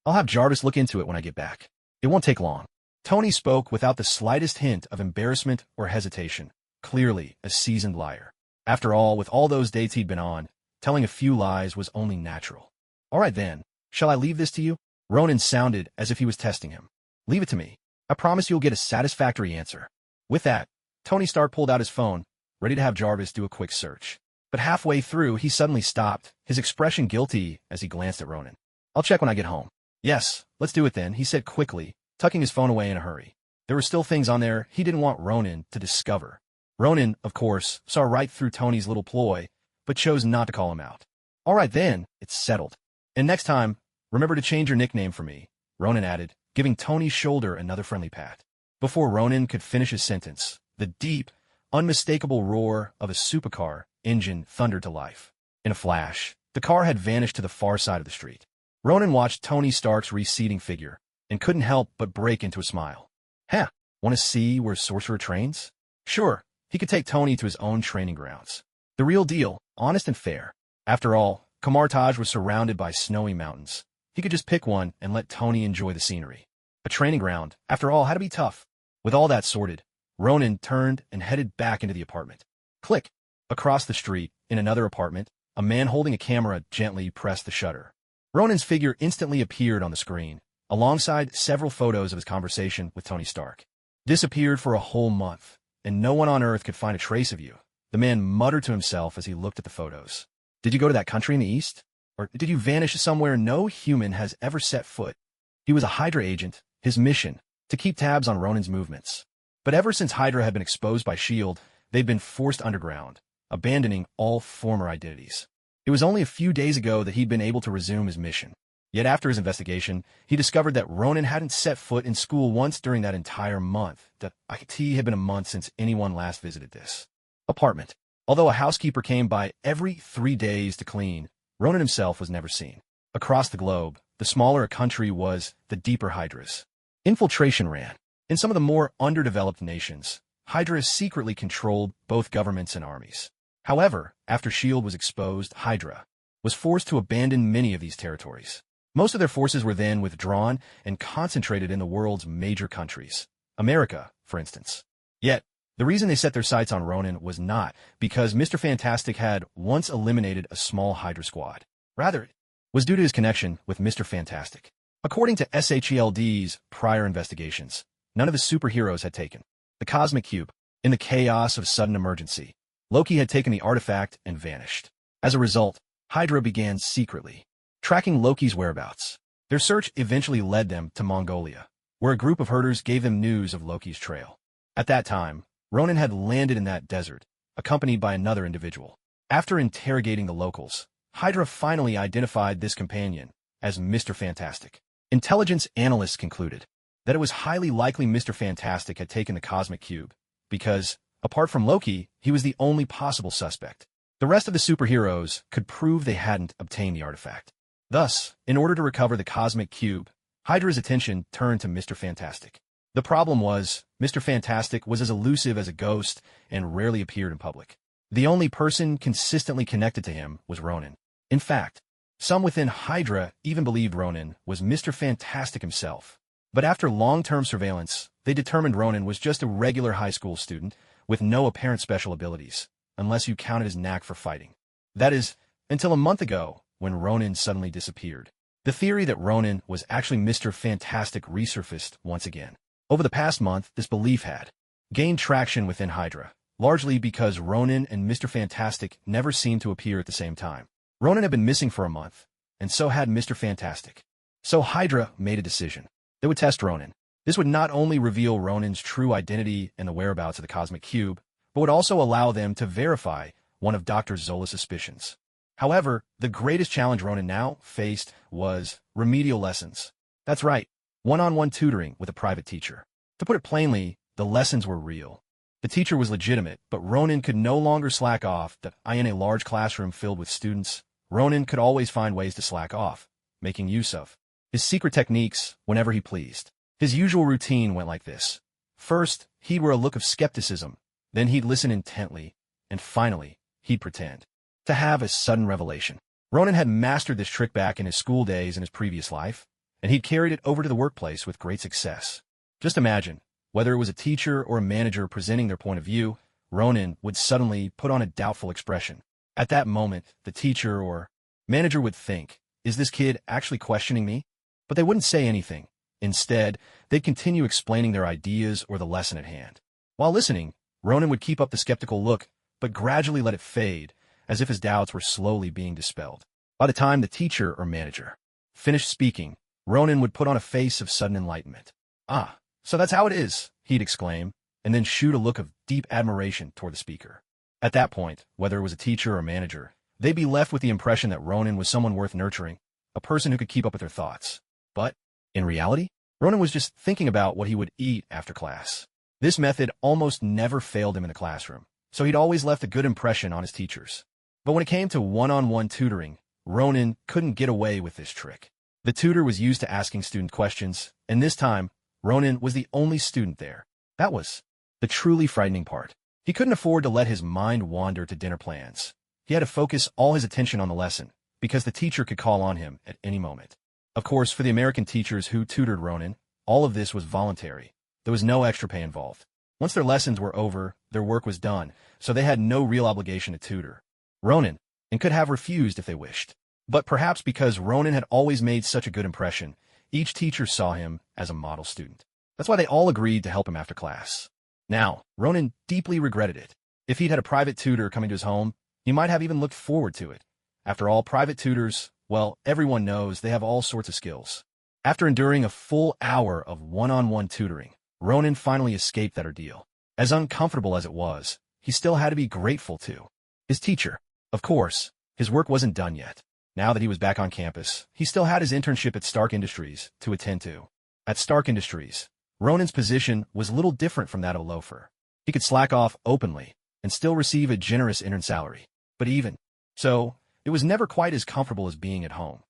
I'll have Jarvis look into it when I get back. It won't take long. Tony spoke without the slightest hint of embarrassment or hesitation, clearly a seasoned liar. After all, with all those dates he'd been on, telling a few lies was only natural. All right then, shall I leave this to you? Ronan sounded as if he was testing him. Leave it to me. I promise you'll get a satisfactory answer. With that, Tony Stark pulled out his phone, ready to have Jarvis do a quick search. But halfway through, he suddenly stopped, his expression guilty as he glanced at Ronan. I'll check when I get home. Yes, let's do it then, he said quickly, tucking his phone away in a hurry. There were still things on there he didn't want Ronan to discover. Ronan, of course, saw right through Tony's little ploy, but chose not to call him out. All right then, it's settled. And next time, remember to change your nickname for me, Ronan added, giving Tony's shoulder another friendly pat. Before Ronan could finish his sentence, the deep, unmistakable roar of a supercar engine thundered to life. In a flash, the car had vanished to the far side of the street. Ronan watched Tony Stark's receding figure and couldn't help but break into a smile. Huh, want to see where Sorcerer trains? Sure, he could take Tony to his own training grounds. The real deal, honest and fair. After all, Kamartaj was surrounded by snowy mountains. He could just pick one and let Tony enjoy the scenery. A training ground, after all, had to be tough. With all that sorted, Ronan turned and headed back into the apartment. Click. Across the street, in another apartment, a man holding a camera gently pressed the shutter. Ronan's figure instantly appeared on the screen, alongside several photos of his conversation with Tony Stark. Disappeared for a whole month, and no one on Earth could find a trace of you, the man muttered to himself as he looked at the photos. Did you go to that country in the East? Or did you vanish somewhere no human has ever set foot? He was a Hydra agent, his mission, to keep tabs on Ronan's movements. But ever since Hydra had been exposed by S.H.I.E.L.D., they'd been forced underground, abandoning all former identities. It was only a few days ago that he'd been able to resume his mission. Yet after his investigation, he discovered that Ronan hadn't set foot in school once during that entire month. That it had been a month since anyone last visited this apartment. Although a housekeeper came by every 3 days to clean, Ronan himself was never seen. Across the globe, the smaller a country was, the deeper Hydra's infiltration ran. In some of the more underdeveloped nations, Hydra secretly controlled both governments and armies. However, after S.H.I.E.L.D. was exposed, Hydra was forced to abandon many of these territories. Most of their forces were then withdrawn and concentrated in the world's major countries. America, for instance. Yet, the reason they set their sights on Ronan was not because Mr. Fantastic had once eliminated a small Hydra squad. Rather, it was due to his connection with Mr. Fantastic. According to SHELD's prior investigations, none of the superheroes had taken the Cosmic Cube. In the chaos of sudden emergency, Loki had taken the artifact and vanished. As a result, Hydra began secretly tracking Loki's whereabouts. Their search eventually led them to Mongolia, where a group of herders gave them news of Loki's trail. At that time, Ronan had landed in that desert, accompanied by another individual. After interrogating the locals, Hydra finally identified this companion as Mr. Fantastic. Intelligence analysts concluded that it was highly likely Mr. Fantastic had taken the Cosmic Cube, because, apart from Loki, he was the only possible suspect. The rest of the superheroes could prove they hadn't obtained the artifact. Thus, in order to recover the Cosmic Cube, Hydra's attention turned to Mr. Fantastic. The problem was, Mr. Fantastic was as elusive as a ghost and rarely appeared in public. The only person consistently connected to him was Ronan. In fact, some within Hydra even believed Ronan was Mr. Fantastic himself. But after long-term surveillance, they determined Ronan was just a regular high school student with no apparent special abilities, unless you counted his knack for fighting. That is, until a month ago, when Ronan suddenly disappeared. The theory that Ronan was actually Mr. Fantastic resurfaced once again. Over the past month, this belief had gained traction within Hydra, largely because Ronan and Mr. Fantastic never seemed to appear at the same time. Ronan had been missing for a month, and so had Mr. Fantastic. So Hydra made a decision. They would test Ronan. This would not only reveal Ronan's true identity and the whereabouts of the Cosmic Cube, but would also allow them to verify one of Dr. Zola's suspicions. However, the greatest challenge Ronan now faced was remedial lessons. That's right, one-on-one tutoring with a private teacher. To put it plainly, the lessons were real. The teacher was legitimate, but Ronan could no longer slack off. In a large classroom filled with students, Ronan could always find ways to slack off, making use of his secret techniques whenever he pleased. His usual routine went like this. First, he'd wear a look of skepticism, then he'd listen intently, and finally, he'd pretend to have a sudden revelation. Ronan had mastered this trick back in his school days in his previous life, and he'd carried it over to the workplace with great success. Just imagine, whether it was a teacher or a manager presenting their point of view, Ronan would suddenly put on a doubtful expression. At that moment, the teacher or manager would think, is this kid actually questioning me? But they wouldn't say anything. Instead, they'd continue explaining their ideas or the lesson at hand. While listening, Ronan would keep up the skeptical look, but gradually let it fade, as if his doubts were slowly being dispelled. By the time the teacher or manager finished speaking, Ronan would put on a face of sudden enlightenment. Ah, so that's how it is, he'd exclaim, and then shoot a look of deep admiration toward the speaker. At that point, whether it was a teacher or manager, they'd be left with the impression that Ronan was someone worth nurturing, a person who could keep up with their thoughts. But, in reality, Ronan was just thinking about what he would eat after class. This method almost never failed him in the classroom, so he'd always left a good impression on his teachers. But when it came to one-on-one tutoring, Ronan couldn't get away with this trick. The tutor was used to asking student questions, and this time, Ronan was the only student there. That was the truly frightening part. He couldn't afford to let his mind wander to dinner plans. He had to focus all his attention on the lesson, because the teacher could call on him at any moment. Of course, for the American teachers who tutored Ronan, all of this was voluntary. There was no extra pay involved. Once their lessons were over, their work was done, so they had no real obligation to tutor Ronan, and could have refused if they wished. But perhaps because Ronan had always made such a good impression, each teacher saw him as a model student. That's why they all agreed to help him after class. Now, Ronan deeply regretted it. If he'd had a private tutor coming to his home, he might have even looked forward to it. After all, private tutors, well, everyone knows they have all sorts of skills. After enduring a full hour of one-on-one tutoring, Ronan finally escaped that ordeal. As uncomfortable as it was, he still had to be grateful to his teacher. Of course, his work wasn't done yet. Now that he was back on campus, he still had his internship at Stark Industries to attend to. At Stark Industries, Ronan's position was a little different from that of a loafer. He could slack off openly and still receive a generous intern salary. But even so, it was never quite as comfortable as being at home.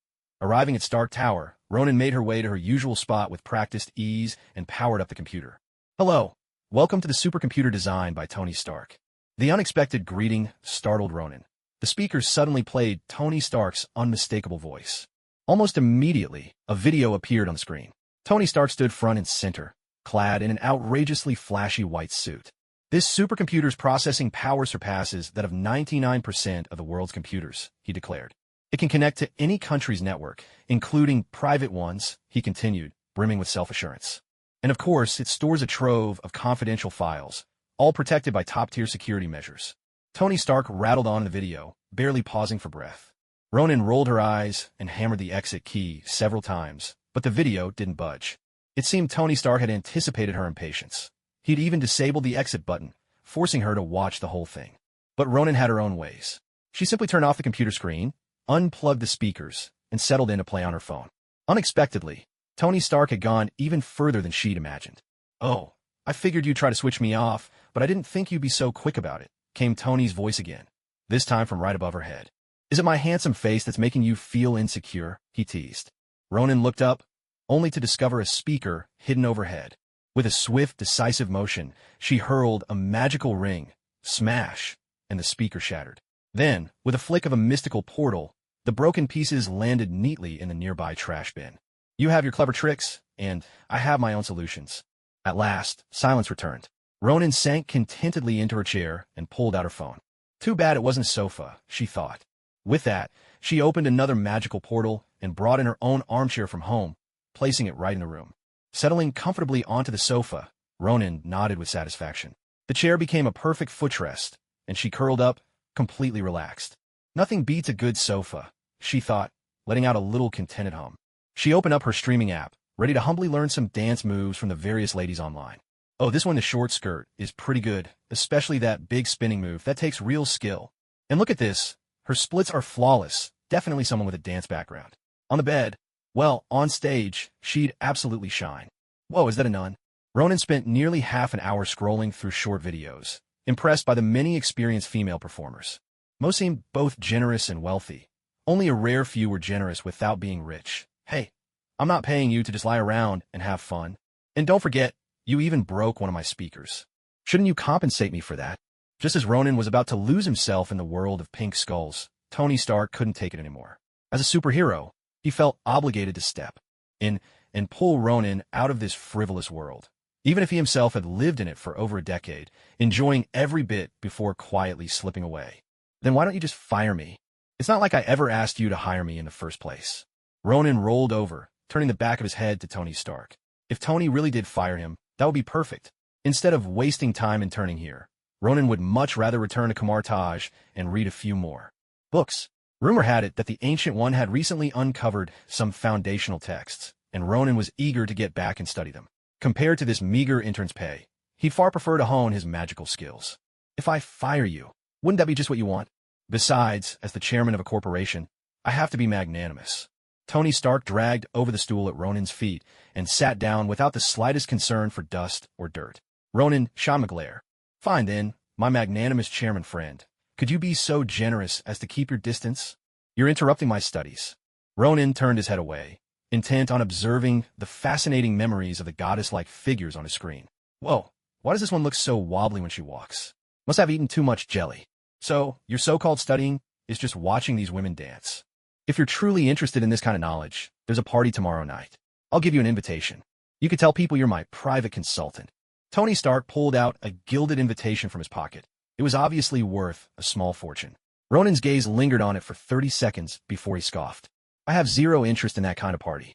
Arriving at Stark Tower, Ronan made her way to her usual spot with practiced ease and powered up the computer. Hello. Welcome to the supercomputer designed by Tony Stark. The unexpected greeting startled Ronan. The speaker suddenly played Tony Stark's unmistakable voice. Almost immediately, a video appeared on the screen. Tony Stark stood front and center, clad in an outrageously flashy white suit. This supercomputer's processing power surpasses that of 99% of the world's computers, he declared. It can connect to any country's network, including private ones, he continued, brimming with self-assurance. And of course, it stores a trove of confidential files, all protected by top-tier security measures. Tony Stark rattled on in the video, barely pausing for breath. Ronan rolled her eyes and hammered the exit key several times, but the video didn't budge. It seemed Tony Stark had anticipated her impatience. He'd even disabled the exit button, forcing her to watch the whole thing. But Ronan had her own ways. She simply turned off the computer screen, unplugged the speakers, and settled in to play on her phone. Unexpectedly, Tony Stark had gone even further than she'd imagined. "Oh, I figured you'd try to switch me off, but I didn't think you'd be so quick about it," came Tony's voice again, this time from right above her head. "Is it my handsome face that's making you feel insecure?" he teased. Ronan looked up, only to discover a speaker hidden overhead. With a swift, decisive motion, she hurled a magical ring, smash, and the speaker shattered. Then, with a flick of a mystical portal, the broken pieces landed neatly in the nearby trash bin. "You have your clever tricks, and I have my own solutions." At last, silence returned. Ronan sank contentedly into her chair and pulled out her phone. Too bad it wasn't a sofa, she thought. With that, she opened another magical portal and brought in her own armchair from home, placing it right in the room. Settling comfortably onto the sofa, Ronan nodded with satisfaction. The chair became a perfect footrest, and she curled up, completely relaxed. Nothing beats a good sofa, she thought, letting out a little contented hum. She opened up her streaming app, ready to humbly learn some dance moves from the various ladies online. Oh, this one, the short skirt, is pretty good, especially that big spinning move. That takes real skill. And look at this. Her splits are flawless. Definitely someone with a dance background. On the bed, well, on stage, she'd absolutely shine. Whoa, is that a nun? Ronan spent nearly half an hour scrolling through short videos, impressed by the many experienced female performers. Most seemed both generous and wealthy. Only a rare few were generous without being rich. Hey, I'm not paying you to just lie around and have fun. And don't forget, you even broke one of my speakers. Shouldn't you compensate me for that? Just as Ronan was about to lose himself in the world of pink skulls, Tony Stark couldn't take it anymore. As a superhero, he felt obligated to step and, and pull Ronan out of this frivolous world, even if he himself had lived in it for over a decade, enjoying every bit before quietly slipping away. Then why don't you just fire me? It's not like I ever asked you to hire me in the first place. Ronan rolled over, turning the back of his head to Tony Stark. If Tony really did fire him, that would be perfect. Instead of wasting time interning here, Ronan would much rather return to Kamartaj and read a few more books. Rumor had it that the Ancient One had recently uncovered some foundational texts, and Ronan was eager to get back and study them. Compared to this meager intern's pay, he'd far prefer to hone his magical skills. If I fire you, wouldn't that be just what you want? Besides, as the chairman of a corporation, I have to be magnanimous. Tony Stark dragged over the stool at Ronan's feet and sat down without the slightest concern for dust or dirt. Ronan shot him a glare. Fine then, my magnanimous chairman friend. Could you be so generous as to keep your distance? You're interrupting my studies. Ronan turned his head away, intent on observing the fascinating memories of the goddess-like figures on his screen. Whoa, why does this one look so wobbly when she walks? Must have eaten too much jelly. So, your so-called studying is just watching these women dance. If you're truly interested in this kind of knowledge, there's a party tomorrow night. I'll give you an invitation. You could tell people you're my private consultant. Tony Stark pulled out a gilded invitation from his pocket. It was obviously worth a small fortune. Ronan's gaze lingered on it for 30 seconds before he scoffed. I have zero interest in that kind of party.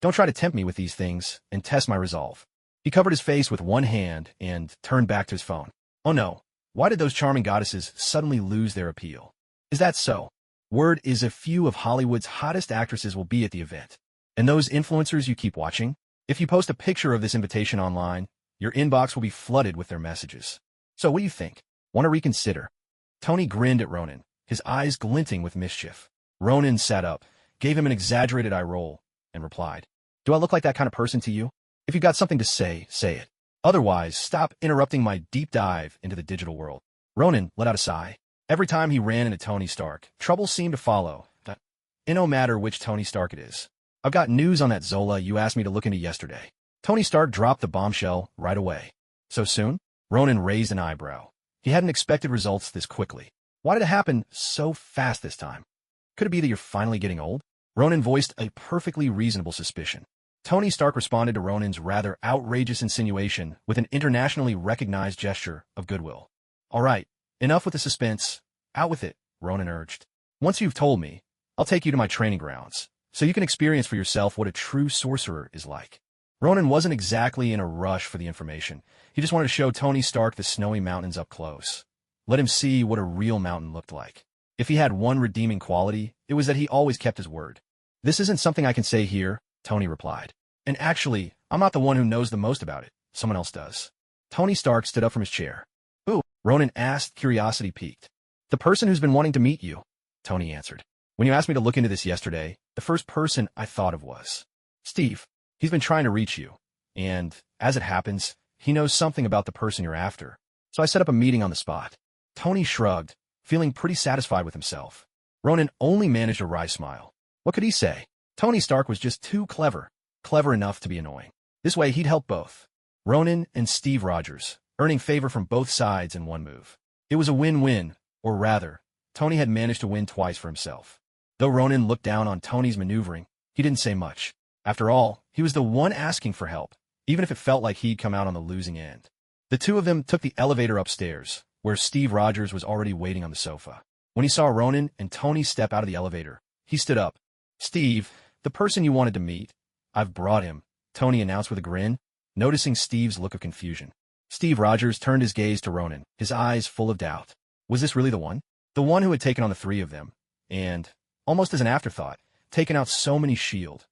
Don't try to tempt me with these things and test my resolve. He covered his face with one hand and turned back to his phone. Oh no, why did those charming goddesses suddenly lose their appeal? Is that so? Word is a few of Hollywood's hottest actresses will be at the event. And those influencers you keep watching? If you post a picture of this invitation online, your inbox will be flooded with their messages. So what do you think? Want to reconsider? Tony grinned at Ronan, his eyes glinting with mischief. Ronan sat up, gave him an exaggerated eye roll, and replied, Do I look like that kind of person to you? If you've got something to say, say it. Otherwise, stop interrupting my deep dive into the digital world. Ronan let out a sigh. Every time he ran into Tony Stark, trouble seemed to follow. It no matter which Tony Stark it is. I've got news on that Zola you asked me to look into yesterday. Tony Stark dropped the bombshell right away. So soon? Ronan raised an eyebrow. He hadn't expected results this quickly. Why did it happen so fast this time? Could it be that you're finally getting old? Ronan voiced a perfectly reasonable suspicion. Tony Stark responded to Ronan's rather outrageous insinuation with an internationally recognized gesture of goodwill. All right, enough with the suspense. Out with it, Ronan urged. Once you've told me, I'll take you to my training grounds, so you can experience for yourself what a true sorcerer is like. Ronan wasn't exactly in a rush for the information. He just wanted to show Tony Stark the snowy mountains up close. Let him see what a real mountain looked like. If he had one redeeming quality, it was that he always kept his word. This isn't something I can say here, Tony replied. And actually, I'm not the one who knows the most about it. Someone else does. Tony Stark stood up from his chair. Who? Ronan asked, curiosity piqued. The person who's been wanting to meet you, Tony answered. When you asked me to look into this yesterday, the first person I thought of was Steve. He's been trying to reach you. And, as it happens, he knows something about the person you're after. So I set up a meeting on the spot. Tony shrugged, feeling pretty satisfied with himself. Ronan only managed a wry smile. What could he say? Tony Stark was just too clever. Clever enough to be annoying. This way, he'd help both. Ronan and Steve Rogers, earning favor from both sides in one move. It was a win-win, or rather, Tony had managed to win twice for himself. Though Ronan looked down on Tony's maneuvering, he didn't say much. After all, he was the one asking for help, even if it felt like he'd come out on the losing end. The two of them took the elevator upstairs, where Steve Rogers was already waiting on the sofa. When he saw Ronan and Tony step out of the elevator, he stood up. Steve, the person you wanted to meet, I've brought him, Tony announced with a grin, noticing Steve's look of confusion. Steve Rogers turned his gaze to Ronan, his eyes full of doubt. Was this really the one? The one who had taken on the three of them, and, almost as an afterthought, taken out so many S.H.I.E.L.D.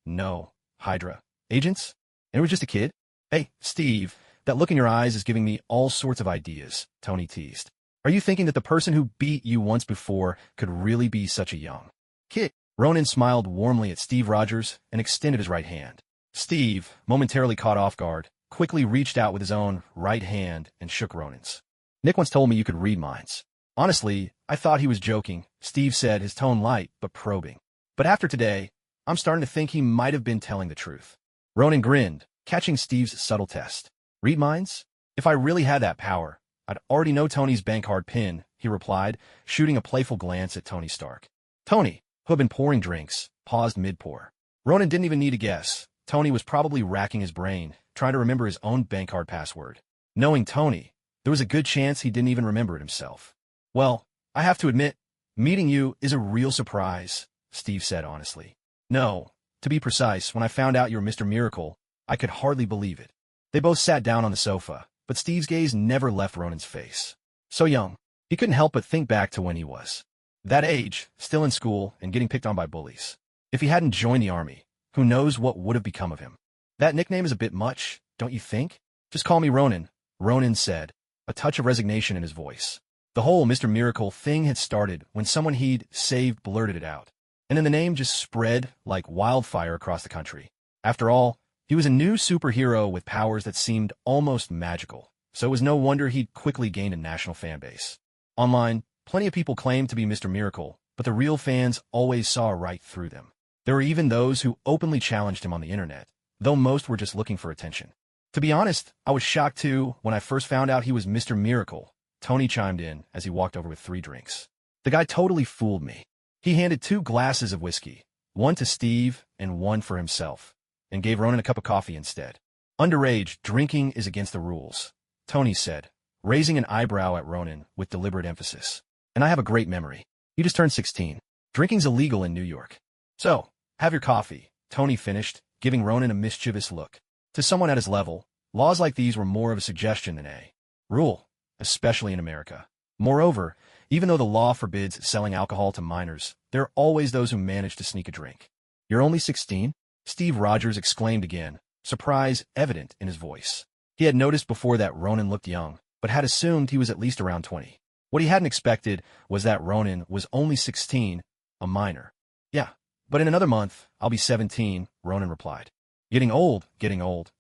No, Hydra. Agents? And it was just a kid? Hey, Steve, that look in your eyes is giving me all sorts of ideas, Tony teased. Are you thinking that the person who beat you once before could really be such a young kid? Ronan smiled warmly at Steve Rogers and extended his right hand. Steve, momentarily caught off guard, quickly reached out with his own right hand and shook Ronan's. Nick once told me you could read minds. Honestly, I thought he was joking, Steve said, his tone light but probing. But after today, I'm starting to think he might have been telling the truth. Ronan grinned, catching Steve's subtle test. Read minds? If I really had that power, I'd already know Tony's bank card PIN, he replied, shooting a playful glance at Tony Stark. Tony, who had been pouring drinks, paused mid-pour. Ronan didn't even need to guess. Tony was probably racking his brain, trying to remember his own bank card password. Knowing Tony, there was a good chance he didn't even remember it himself. Well, I have to admit, meeting you is a real surprise, Steve said honestly. No, to be precise, when I found out you were Mr. Miracle, I could hardly believe it. They both sat down on the sofa, but Steve's gaze never left Ronan's face. So young, he couldn't help but think back to when he was that age, still in school and getting picked on by bullies. If he hadn't joined the army, who knows what would have become of him. That nickname is a bit much, don't you think? Just call me Ronan, Ronan said, a touch of resignation in his voice. The whole Mr. Miracle thing had started when someone he'd saved blurted it out. And then the name just spread like wildfire across the country. After all, he was a new superhero with powers that seemed almost magical, so it was no wonder he'd quickly gained a national fan base. Online, plenty of people claimed to be Mr. Miracle, but the real fans always saw right through them. There were even those who openly challenged him on the internet, though most were just looking for attention. To be honest, I was shocked too when I first found out he was Mr. Miracle, Tony chimed in as he walked over with 3 drinks. The guy totally fooled me. He handed 2 glasses of whiskey, one to Steve and one for himself, and gave Ronan a cup of coffee instead. Underage drinking is against the rules, Tony said, raising an eyebrow at Ronan with deliberate emphasis. And I have a great memory. You just turned 16. Drinking's illegal in New York. So, have your coffee, Tony finished, giving Ronan a mischievous look. To someone at his level, laws like these were more of a suggestion than a rule, especially in America. Moreover, even though the law forbids selling alcohol to minors, there are always those who manage to sneak a drink. You're only 16? Steve Rogers exclaimed again, surprise evident in his voice. He had noticed before that Ronan looked young, but had assumed he was at least around 20. What he hadn't expected was that Ronan was only 16, a minor. Yeah, but in another month, I'll be 17, Ronan replied. Getting old,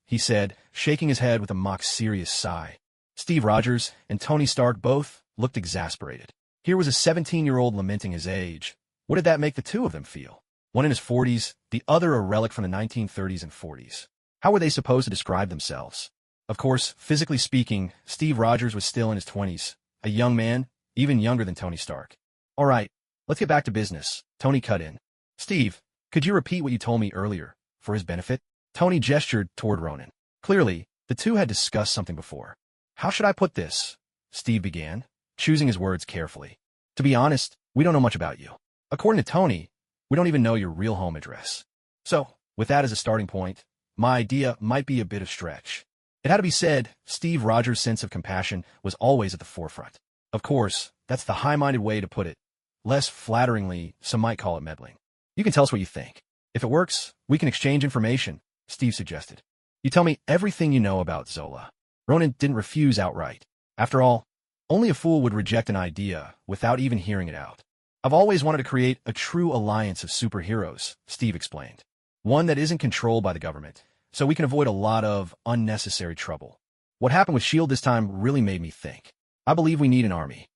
he said, shaking his head with a mock-serious sigh. Steve Rogers and Tony Stark both looked exasperated. Here was a 17-year-old lamenting his age. What did that make the two of them feel? One in his 40s, the other a relic from the 1930s and 40s. How were they supposed to describe themselves? Of course, physically speaking, Steve Rogers was still in his 20s, a young man, even younger than Tony Stark. All right, let's get back to business, Tony cut in. Steve, could you repeat what you told me earlier, for his benefit? Tony gestured toward Ronan. Clearly, the two had discussed something before. How should I put this? Steve began, choosing his words carefully. To be honest, we don't know much about you. According to Tony, we don't even know your real home address. So, with that as a starting point, my idea might be a bit of stretch. It had to be said, Steve Rogers' sense of compassion was always at the forefront. Of course, that's the high-minded way to put it. Less flatteringly, some might call it meddling. You can tell us what you think. If it works, we can exchange information, Steve suggested. You tell me everything you know about Zola. Ronan didn't refuse outright. After all, only a fool would reject an idea without even hearing it out. I've always wanted to create a true alliance of superheroes, Steve explained. One that isn't controlled by the government, so we can avoid a lot of unnecessary trouble. What happened with S.H.I.E.L.D. this time really made me think. I believe we need an army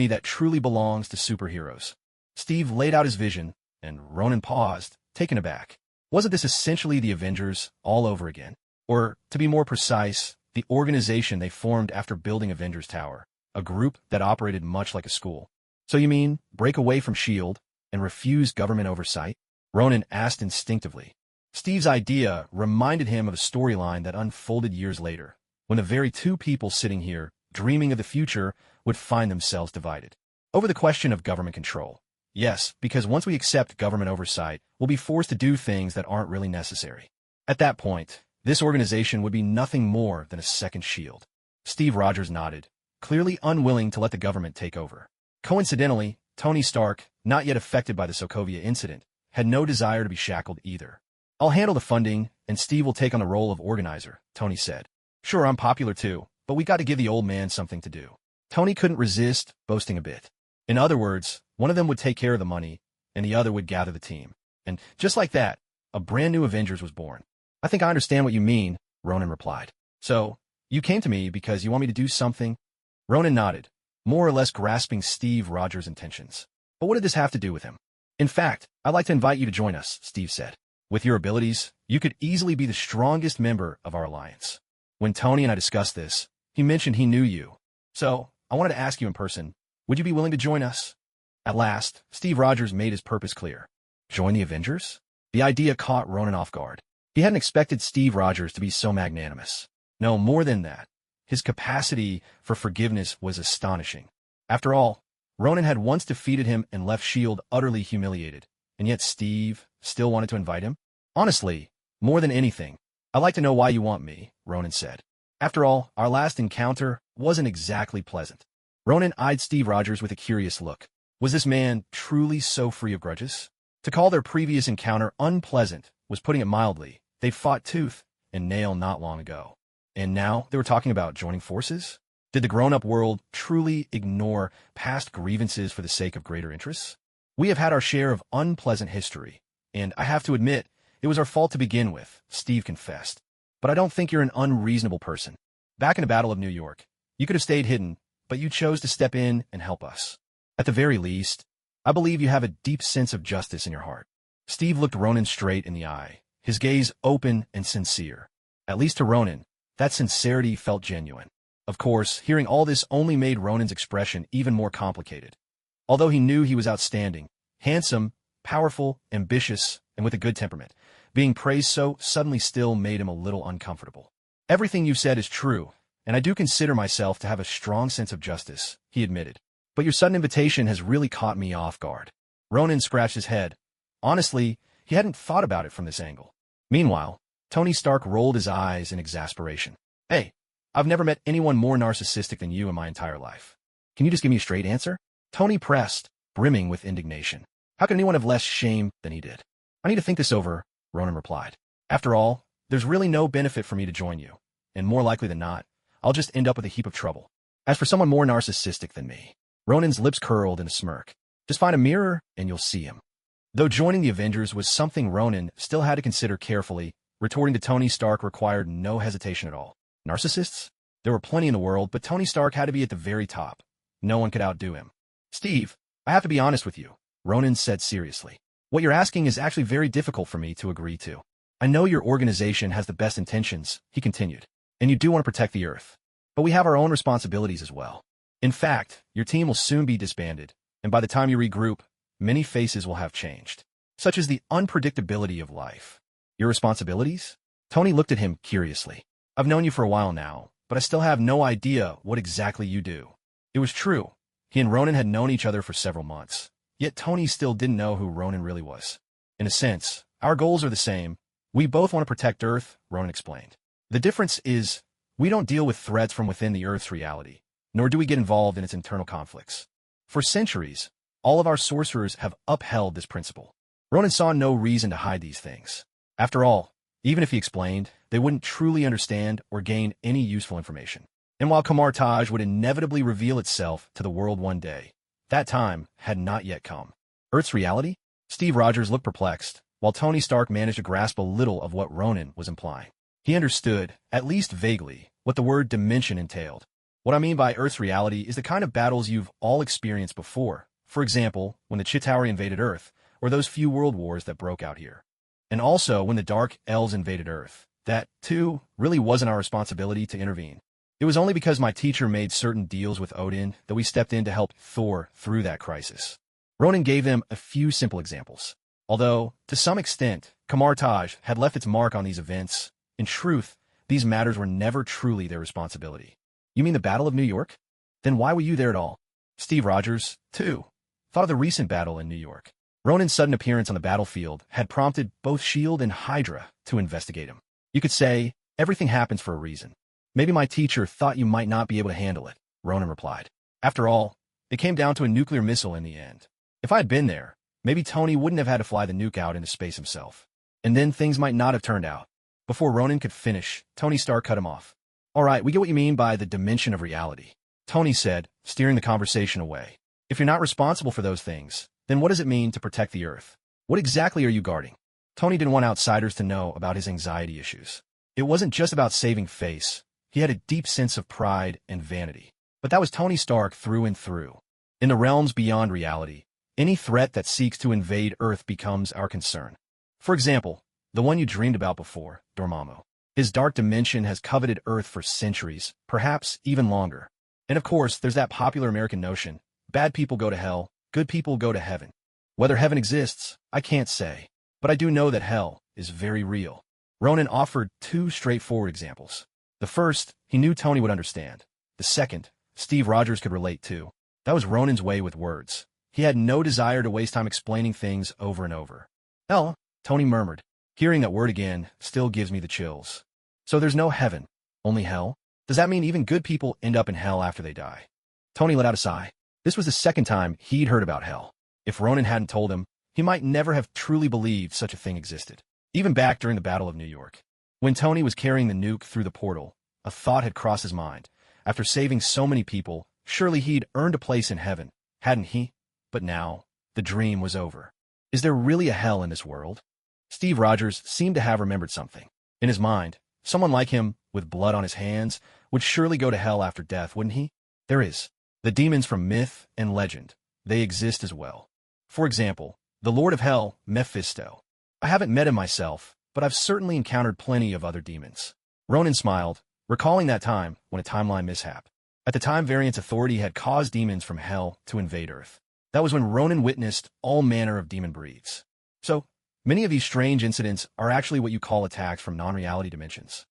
that truly belongs to superheroes. Steve laid out his vision, and Ronan paused, taken aback. Wasn't this essentially the Avengers all over again? Or, to be more precise, the organization they formed after building Avengers Tower, a group that operated much like a school. So you mean, break away from S.H.I.E.L.D. and refuse government oversight? Ronan asked instinctively. Steve's idea reminded him of a storyline that unfolded years later, when the very two people sitting here, dreaming of the future, would find themselves divided over the question of government control. Yes, because once we accept government oversight, we'll be forced to do things that aren't really necessary. At that point, this organization would be nothing more than a second S.H.I.E.L.D. Steve Rogers nodded, clearly unwilling to let the government take over. Coincidentally, Tony Stark, not yet affected by the Sokovia incident, had no desire to be shackled either. I'll handle the funding, and Steve will take on the role of organizer, Tony said. Sure, I'm popular too, but we got to give the old man something to do. Tony couldn't resist boasting a bit. In other words, one of them would take care of the money, and the other would gather the team. And just like that, a brand new Avengers was born. I think I understand what you mean, Ronan replied. So, you came to me because you want me to do something? Ronan nodded, more or less grasping Steve Rogers' intentions. But what did this have to do with him? In fact, I'd like to invite you to join us, Steve said. With your abilities, you could easily be the strongest member of our alliance. When Tony and I discussed this, he mentioned he knew you. So, I wanted to ask you in person, would you be willing to join us? At last, Steve Rogers made his purpose clear. Join the Avengers? The idea caught Ronan off guard. He hadn't expected Steve Rogers to be so magnanimous. No, more than that. His capacity for forgiveness was astonishing. After all, Ronan had once defeated him and left S.H.I.E.L.D. utterly humiliated, and yet Steve still wanted to invite him? Honestly, more than anything, I'd like to know why you want me, Ronan said. After all, our last encounter wasn't exactly pleasant. Ronan eyed Steve Rogers with a curious look. Was this man truly so free of grudges? To call their previous encounter unpleasant was putting it mildly. They'd fought tooth and nail not long ago. And now they were talking about joining forces? Did the grown-up world truly ignore past grievances for the sake of greater interests? We have had our share of unpleasant history, and I have to admit, it was our fault to begin with, Steve confessed. But I don't think you're an unreasonable person. Back in the Battle of New York, you could have stayed hidden, but you chose to step in and help us. At the very least, I believe you have a deep sense of justice in your heart. Steve looked Ronan straight in the eye, his gaze open and sincere. At least to Ronan, that sincerity felt genuine. Of course, hearing all this only made Ronan's expression even more complicated. Although he knew he was outstanding, handsome, powerful, ambitious, and with a good temperament, being praised so suddenly still made him a little uncomfortable. Everything you said is true, and I do consider myself to have a strong sense of justice, he admitted. But your sudden invitation has really caught me off guard. Ronan scratched his head. Honestly, he hadn't thought about it from this angle. Meanwhile, Tony Stark rolled his eyes in exasperation. Hey, I've never met anyone more narcissistic than you in my entire life. Can you just give me a straight answer? Tony pressed, brimming with indignation. How could anyone have less shame than he did? I need to think this over, Ronan replied. After all, there's really no benefit for me to join you, and more likely than not, I'll just end up with a heap of trouble. As for someone more narcissistic than me, Ronan's lips curled in a smirk. Just find a mirror and you'll see him. Though joining the Avengers was something Ronan still had to consider carefully, retorting to Tony Stark required no hesitation at all. Narcissists? There were plenty in the world, but Tony Stark had to be at the very top. No one could outdo him. Steve, I have to be honest with you, Ronan said seriously. What you're asking is actually very difficult for me to agree to. I know your organization has the best intentions, he continued, and you do want to protect the Earth. But we have our own responsibilities as well. In fact, your team will soon be disbanded, and by the time you regroup, many faces will have changed, such as the unpredictability of life. Your responsibilities? Tony looked at him curiously. I've known you for a while now, but I still have no idea what exactly you do. It was true. He and Ronan had known each other for several months, yet Tony still didn't know who Ronan really was. In a sense, our goals are the same. We both want to protect Earth, Ronan explained. The difference is, we don't deal with threats from within the Earth's reality, nor do we get involved in its internal conflicts. For centuries, all of our sorcerers have upheld this principle. Ronan saw no reason to hide these things. After all, even if he explained, they wouldn't truly understand or gain any useful information. And while Kamar-Taj would inevitably reveal itself to the world one day, that time had not yet come. Earth's reality? Steve Rogers looked perplexed, while Tony Stark managed to grasp a little of what Ronan was implying. He understood, at least vaguely, what the word dimension entailed. What I mean by Earth's reality is the kind of battles you've all experienced before. For example, when the Chitauri invaded Earth, or those few world wars that broke out here. And also when the Dark Elves invaded Earth. That, too, really wasn't our responsibility to intervene. It was only because my teacher made certain deals with Odin that we stepped in to help Thor through that crisis. Ronan gave them a few simple examples. Although, to some extent, Kamar-Taj had left its mark on these events, in truth, these matters were never truly their responsibility. You mean the Battle of New York? Then why were you there at all? Steve Rogers, too, thought of the recent battle in New York. Ronan's sudden appearance on the battlefield had prompted both S.H.I.E.L.D. and Hydra to investigate him. You could say, everything happens for a reason. Maybe my teacher thought you might not be able to handle it, Ronan replied. After all, it came down to a nuclear missile in the end. If I had been there, maybe Tony wouldn't have had to fly the nuke out into space himself. And then things might not have turned out. Before Ronan could finish, Tony Stark cut him off. All right, we get what you mean by the dimension of reality, Tony said, steering the conversation away. If you're not responsible for those things, then what does it mean to protect the Earth? What exactly are you guarding? Tony didn't want outsiders to know about his anxiety issues. It wasn't just about saving face. He had a deep sense of pride and vanity. But that was Tony Stark through and through. In the realms beyond reality, any threat that seeks to invade Earth becomes our concern. For example, the one you dreamed about before, Dormammu. His dark dimension has coveted Earth for centuries, perhaps even longer. And of course, there's that popular American notion, bad people go to hell, good people go to heaven. Whether heaven exists, I can't say. but I do know that hell is very real. Ronan offered two straightforward examples. The first, he knew Tony would understand. The second, Steve Rogers could relate to. That was Ronan's way with words. He had no desire to waste time explaining things over and over. Hell, Tony murmured. Hearing that word again still gives me the chills. So there's no heaven, only hell? Does that mean even good people end up in hell after they die? Tony let out a sigh. This was the second time he'd heard about hell. If Ronan hadn't told him, he might never have truly believed such a thing existed. Even back during the Battle of New York. When Tony was carrying the nuke through the portal, a thought had crossed his mind. After saving so many people, surely he'd earned a place in heaven, hadn't he? But now, the dream was over. Is there really a hell in this world? Steve Rogers seemed to have remembered something. In his mind, someone like him, with blood on his hands, would surely go to hell after death, wouldn't he? There is. The demons from myth and legend. They exist as well. For example, the Lord of Hell, Mephisto. I haven't met him myself, but I've certainly encountered plenty of other demons. Ronan smiled, recalling that time when a timeline mishap. At the time, Variance Authority had caused demons from hell to invade Earth. That was when Ronan witnessed all manner of demon breeds. So, many of these strange incidents are actually what you call attacks from non-reality dimensions.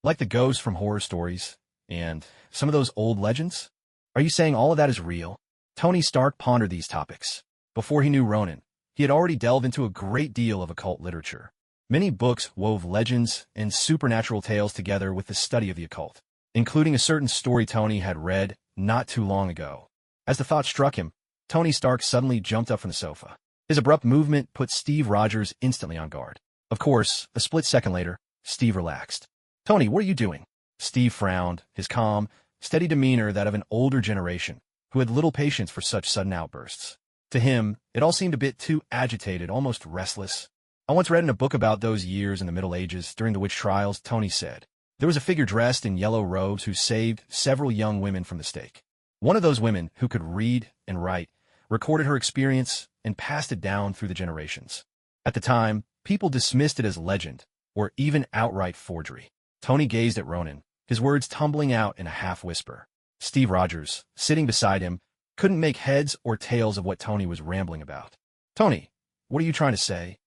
Like the ghosts from horror stories, and some of those old legends? Are you saying all of that is real? Tony Stark pondered these topics. Before he knew Ronan, he had already delved into a great deal of occult literature. Many books wove legends and supernatural tales together with the study of the occult, including a certain story Tony had read not too long ago. As the thought struck him, Tony Stark suddenly jumped up from the sofa. His abrupt movement put Steve Rogers instantly on guard. Of course, a split second later, Steve relaxed. Tony, what are you doing? Steve frowned, his calm, steady demeanor that of an older generation, who had little patience for such sudden outbursts. To him, it all seemed a bit too agitated, almost restless. I once read in a book about those years in the Middle Ages during the witch trials, Tony said. There was a figure dressed in yellow robes who saved several young women from the stake. One of those women, who could read and write, recorded her experience and passed it down through the generations. At the time, people dismissed it as legend, or even outright forgery. Tony gazed at Ronan, his words tumbling out in a half-whisper. Steve Rogers, sitting beside him, couldn't make heads or tails of what Tony was rambling about. Tony, what are you trying to say?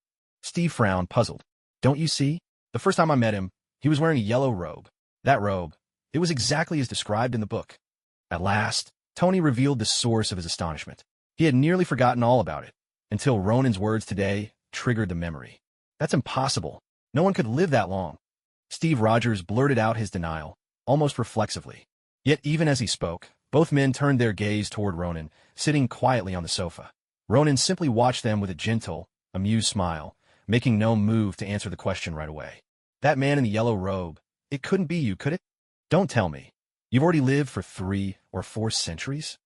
Steve frowned, puzzled. Don't you see? The first time I met him, he was wearing a yellow robe. That robe, it was exactly as described in the book. At last, Tony revealed the source of his astonishment. He had nearly forgotten all about it, until Ronan's words today triggered the memory. That's impossible. No one could live that long. Steve Rogers blurted out his denial, almost reflexively. Yet even as he spoke, both men turned their gaze toward Ronan, sitting quietly on the sofa. Ronan simply watched them with a gentle, amused smile, making no move to answer the question right away. That man in the yellow robe, it couldn't be you, could it? Don't tell me. You've already lived for 3 or 4 centuries?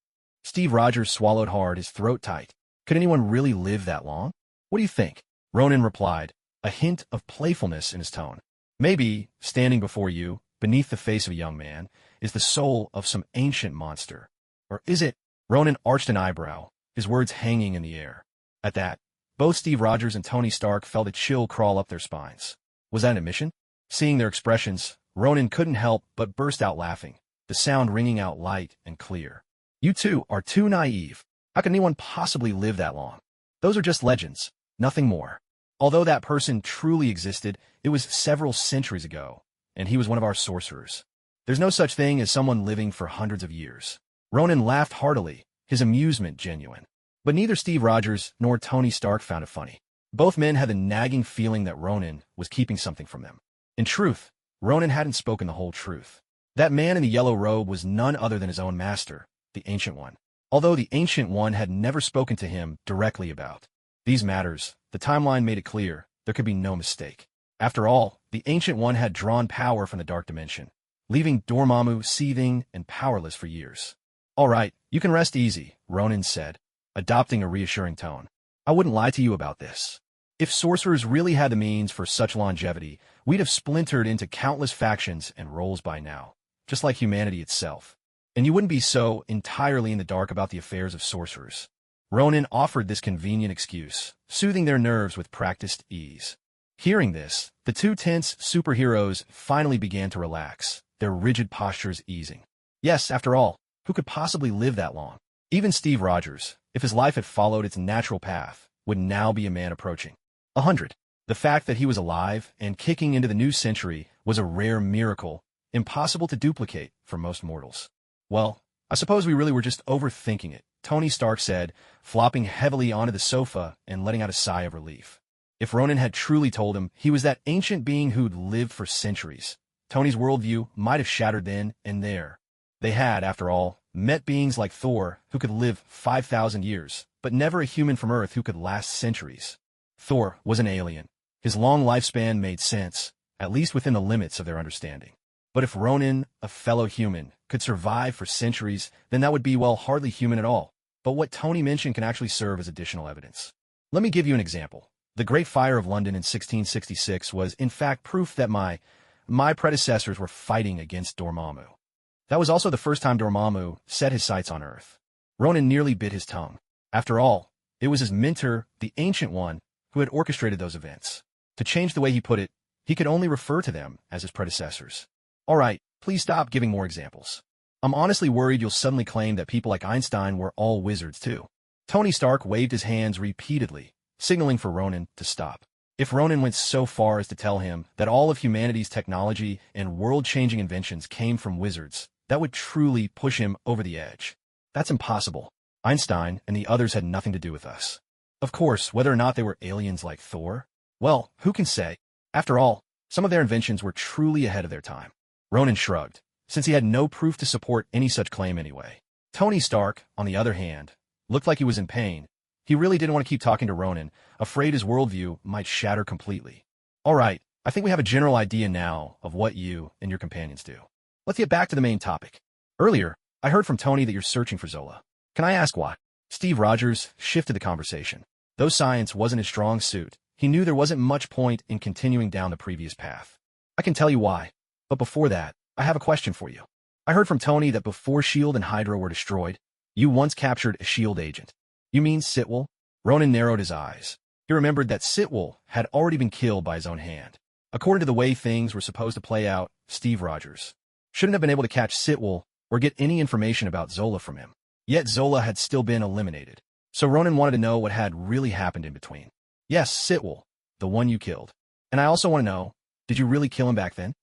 Steve Rogers swallowed hard, his throat tight. Could anyone really live that long? What do you think? Ronan replied, a hint of playfulness in his tone. Maybe, standing before you, beneath the face of a young man, is the soul of some ancient monster. Or is it? Ronan arched an eyebrow, his words hanging in the air. At that, both Steve Rogers and Tony Stark felt a chill crawl up their spines. Was that an admission? Seeing their expressions, Ronan couldn't help but burst out laughing, the sound ringing out light and clear. You two are too naive. How can anyone possibly live that long? Those are just legends, nothing more. Although that person truly existed, it was several centuries ago, and he was one of our sorcerers. There's no such thing as someone living for hundreds of years. Ronan laughed heartily, his amusement genuine. But neither Steve Rogers nor Tony Stark found it funny. Both men had the nagging feeling that Ronan was keeping something from them. In truth, Ronan hadn't spoken the whole truth. That man in the yellow robe was none other than his own master, the Ancient One. Although the Ancient One had never spoken to him directly about these matters, the timeline made it clear there could be no mistake. After all, the Ancient One had drawn power from the Dark Dimension, leaving Dormammu seething and powerless for years. All right, you can rest easy, Ronan said, adopting a reassuring tone. I wouldn't lie to you about this. If sorcerers really had the means for such longevity, we'd have splintered into countless factions and roles by now, just like humanity itself. And you wouldn't be so entirely in the dark about the affairs of sorcerers. Ronan offered this convenient excuse, soothing their nerves with practiced ease. Hearing this, the two tense superheroes finally began to relax, their rigid postures easing. Yes, after all, who could possibly live that long? Even Steve Rogers, if his life had followed its natural path, would now be a man approaching 100. The fact that he was alive and kicking into the new century was a rare miracle, impossible to duplicate for most mortals. Well, I suppose we really were just overthinking it, Tony Stark said, flopping heavily onto the sofa and letting out a sigh of relief. If Ronan had truly told him he was that ancient being who'd lived for centuries, Tony's worldview might have shattered then and there. They had, after all, met beings like Thor who could live 5,000 years, but never a human from Earth who could last centuries. Thor was an alien. His long lifespan made sense, at least within the limits of their understanding. But if Ronan, a fellow human, could survive for centuries, then that would be, well, hardly human at all. But what Tony mentioned can actually serve as additional evidence. Let me give you an example. The Great Fire of London in 1666 was, in fact, proof that my predecessors were fighting against Dormammu. That was also the first time Dormammu set his sights on Earth. Ronan nearly bit his tongue. After all, it was his mentor, the Ancient One, who had orchestrated those events. To change the way he put it, he could only refer to them as his predecessors. All right, please stop giving more examples. I'm honestly worried you'll suddenly claim that people like Einstein were all wizards too. Tony Stark waved his hands repeatedly, signaling for Ronan to stop. If Ronan went so far as to tell him that all of humanity's technology and world-changing inventions came from wizards, that would truly push him over the edge. That's impossible. Einstein and the others had nothing to do with us. Of course, whether or not they were aliens like Thor, well, who can say? After all, some of their inventions were truly ahead of their time. Ronan shrugged, since he had no proof to support any such claim anyway. Tony Stark, on the other hand, looked like he was in pain. He really didn't want to keep talking to Ronan, afraid his worldview might shatter completely. All right, I think we have a general idea now of what you and your companions do. Let's get back to the main topic. Earlier, I heard from Tony that you're searching for Zola. Can I ask why? Steve Rogers shifted the conversation. Though science wasn't his strong suit, he knew there wasn't much point in continuing down the previous path. I can tell you why, but before that, I have a question for you. I heard from Tony that before S.H.I.E.L.D. and Hydra were destroyed, you once captured a S.H.I.E.L.D. agent. You mean Sitwell? Ronan narrowed his eyes. He remembered that Sitwell had already been killed by his own hand. According to the way things were supposed to play out, Steve Rogers shouldn't have been able to catch Sitwell or get any information about Zola from him. Yet Zola had still been eliminated. So Ronan wanted to know what had really happened in between. Yes, Sitwell, the one you killed. And I also want to know, did you really kill him back then?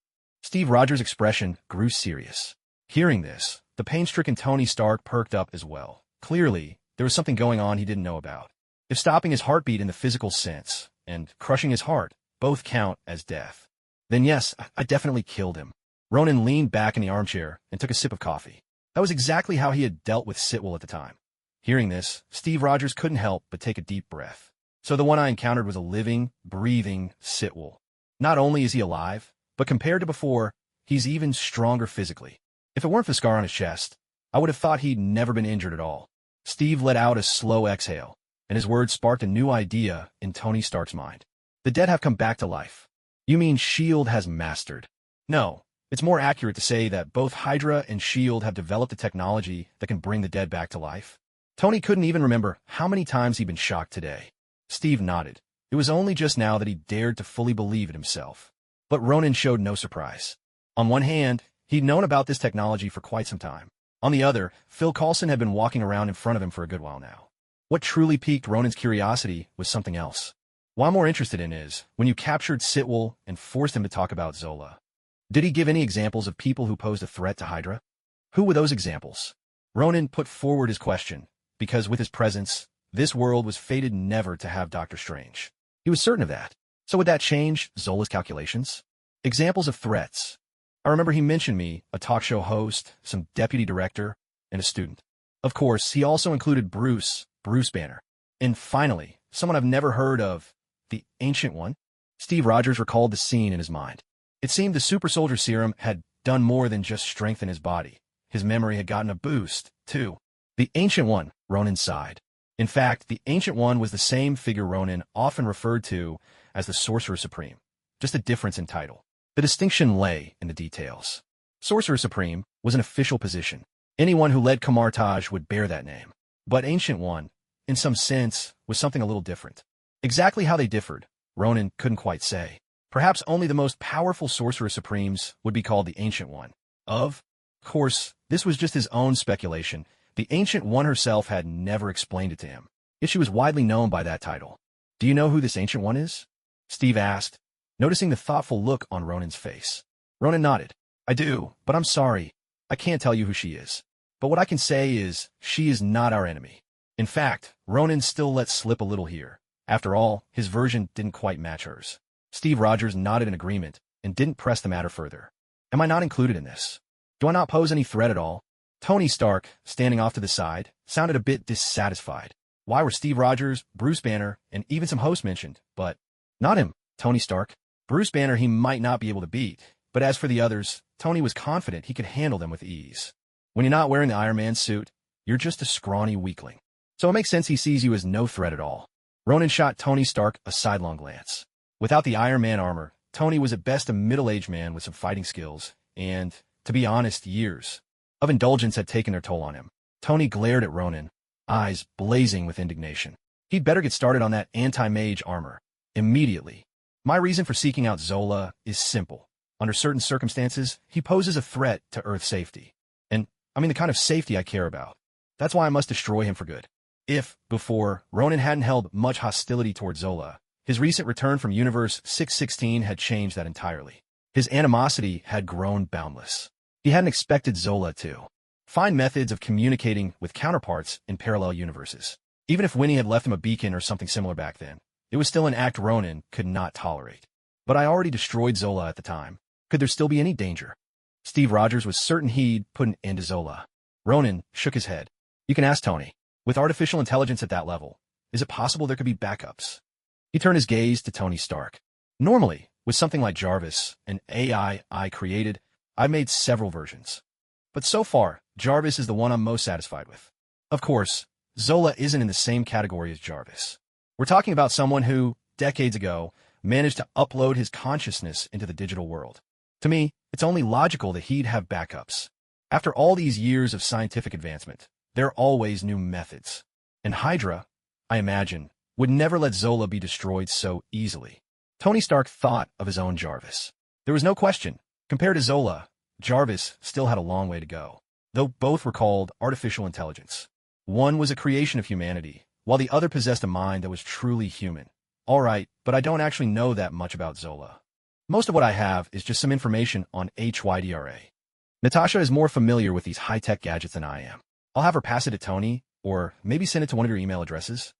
Steve Rogers' expression grew serious. Hearing this, the pain-stricken Tony Stark perked up as well. Clearly, there was something going on he didn't know about. If stopping his heartbeat in the physical sense and crushing his heart both count as death, then yes, I definitely killed him. Ronan leaned back in the armchair and took a sip of coffee. That was exactly how he had dealt with Sitwell at the time. Hearing this, Steve Rogers couldn't help but take a deep breath. So the one I encountered was a living, breathing Sitwell. Not only is he alive, but compared to before, he's even stronger physically. If it weren't for the scar on his chest, I would have thought he'd never been injured at all. Steve let out a slow exhale, and his words sparked a new idea in Tony Stark's mind. The dead have come back to life. You mean S.H.I.E.L.D. has mastered? No, it's more accurate to say that both Hydra and S.H.I.E.L.D. have developed a technology that can bring the dead back to life. Tony couldn't even remember how many times he'd been shocked today. Steve nodded. It was only just now that he dared to fully believe it himself. But Ronan showed no surprise. On one hand, he'd known about this technology for quite some time. On the other, Phil Coulson had been walking around in front of him for a good while now. What truly piqued Ronan's curiosity was something else. What I'm more interested in is, when you captured Sitwell and forced him to talk about Zola, did he give any examples of people who posed a threat to Hydra? Who were those examples? Ronan put forward his question, because with his presence, this world was fated never to have Doctor Strange. He was certain of that. So would that change Zola's calculations? Examples of threats. I remember he mentioned me, a talk show host, some deputy director, and a student. Of course, he also included Bruce Banner. And finally, someone I've never heard of, the Ancient One. Steve Rogers recalled the scene in his mind. It seemed the super soldier serum had done more than just strengthen his body. His memory had gotten a boost, too. The Ancient One, Ronan sighed. In fact, the Ancient One was the same figure Ronan often referred to as the Sorcerer Supreme, just a difference in title. The distinction lay in the details. Sorcerer Supreme was an official position. Anyone who led Kamartaj would bear that name. But Ancient One, in some sense, was something a little different. Exactly how they differed, Ronan couldn't quite say. Perhaps only the most powerful Sorcerer Supremes would be called the Ancient One. Of course, this was just his own speculation. The Ancient One herself had never explained it to him, yet she was widely known by that title. Do you know who this Ancient One is? Steve asked, noticing the thoughtful look on Ronan's face. Ronan nodded. I do, but I'm sorry. I can't tell you who she is. But what I can say is, she is not our enemy. In fact, Ronan still let slip a little here. After all, his version didn't quite match hers. Steve Rogers nodded in agreement and didn't press the matter further. Am I not included in this? Do I not pose any threat at all? Tony Stark, standing off to the side, sounded a bit dissatisfied. Why were Steve Rogers, Bruce Banner, and even some hosts mentioned, but not him, Tony Stark? Bruce Banner he might not be able to beat, but as for the others, Tony was confident he could handle them with ease. When you're not wearing the Iron Man suit, you're just a scrawny weakling. So it makes sense he sees you as no threat at all. Ronan shot Tony Stark a sidelong glance. Without the Iron Man armor, Tony was at best a middle-aged man with some fighting skills, and, to be honest, years of indulgence had taken their toll on him. Tony glared at Ronan, eyes blazing with indignation. He'd better get started on that anti-mage armor. Immediately. My reason for seeking out Zola is simple. Under certain circumstances, he poses a threat to Earth's safety. And, I mean the kind of safety I care about. That's why I must destroy him for good. If, before, Ronan hadn't held much hostility toward Zola, his recent return from Universe 616 had changed that entirely. His animosity had grown boundless. He hadn't expected Zola to find methods of communicating with counterparts in parallel universes. Even if Winnie had left him a beacon or something similar back then, it was still an act Ronan could not tolerate. But I already destroyed Zola at the time. Could there still be any danger? Steve Rogers was certain he'd put an end to Zola. Ronan shook his head. You can ask Tony. With artificial intelligence at that level, is it possible there could be backups? He turned his gaze to Tony Stark. Normally, with something like Jarvis, an AI I created, I've made several versions. But so far, Jarvis is the one I'm most satisfied with. Of course, Zola isn't in the same category as Jarvis. We're talking about someone who, decades ago, managed to upload his consciousness into the digital world. To me, it's only logical that he'd have backups. After all these years of scientific advancement, there are always new methods. And Hydra, I imagine, would never let Zola be destroyed so easily. Tony Stark thought of his own Jarvis. There was no question. Compared to Zola, Jarvis still had a long way to go, though both were called artificial intelligence. One was a creation of humanity, while the other possessed a mind that was truly human. All right, but I don't actually know that much about Zola. Most of what I have is just some information on HYDRA. Natasha is more familiar with these high-tech gadgets than I am. I'll have her pass it to Tony, or maybe send it to one of your email addresses.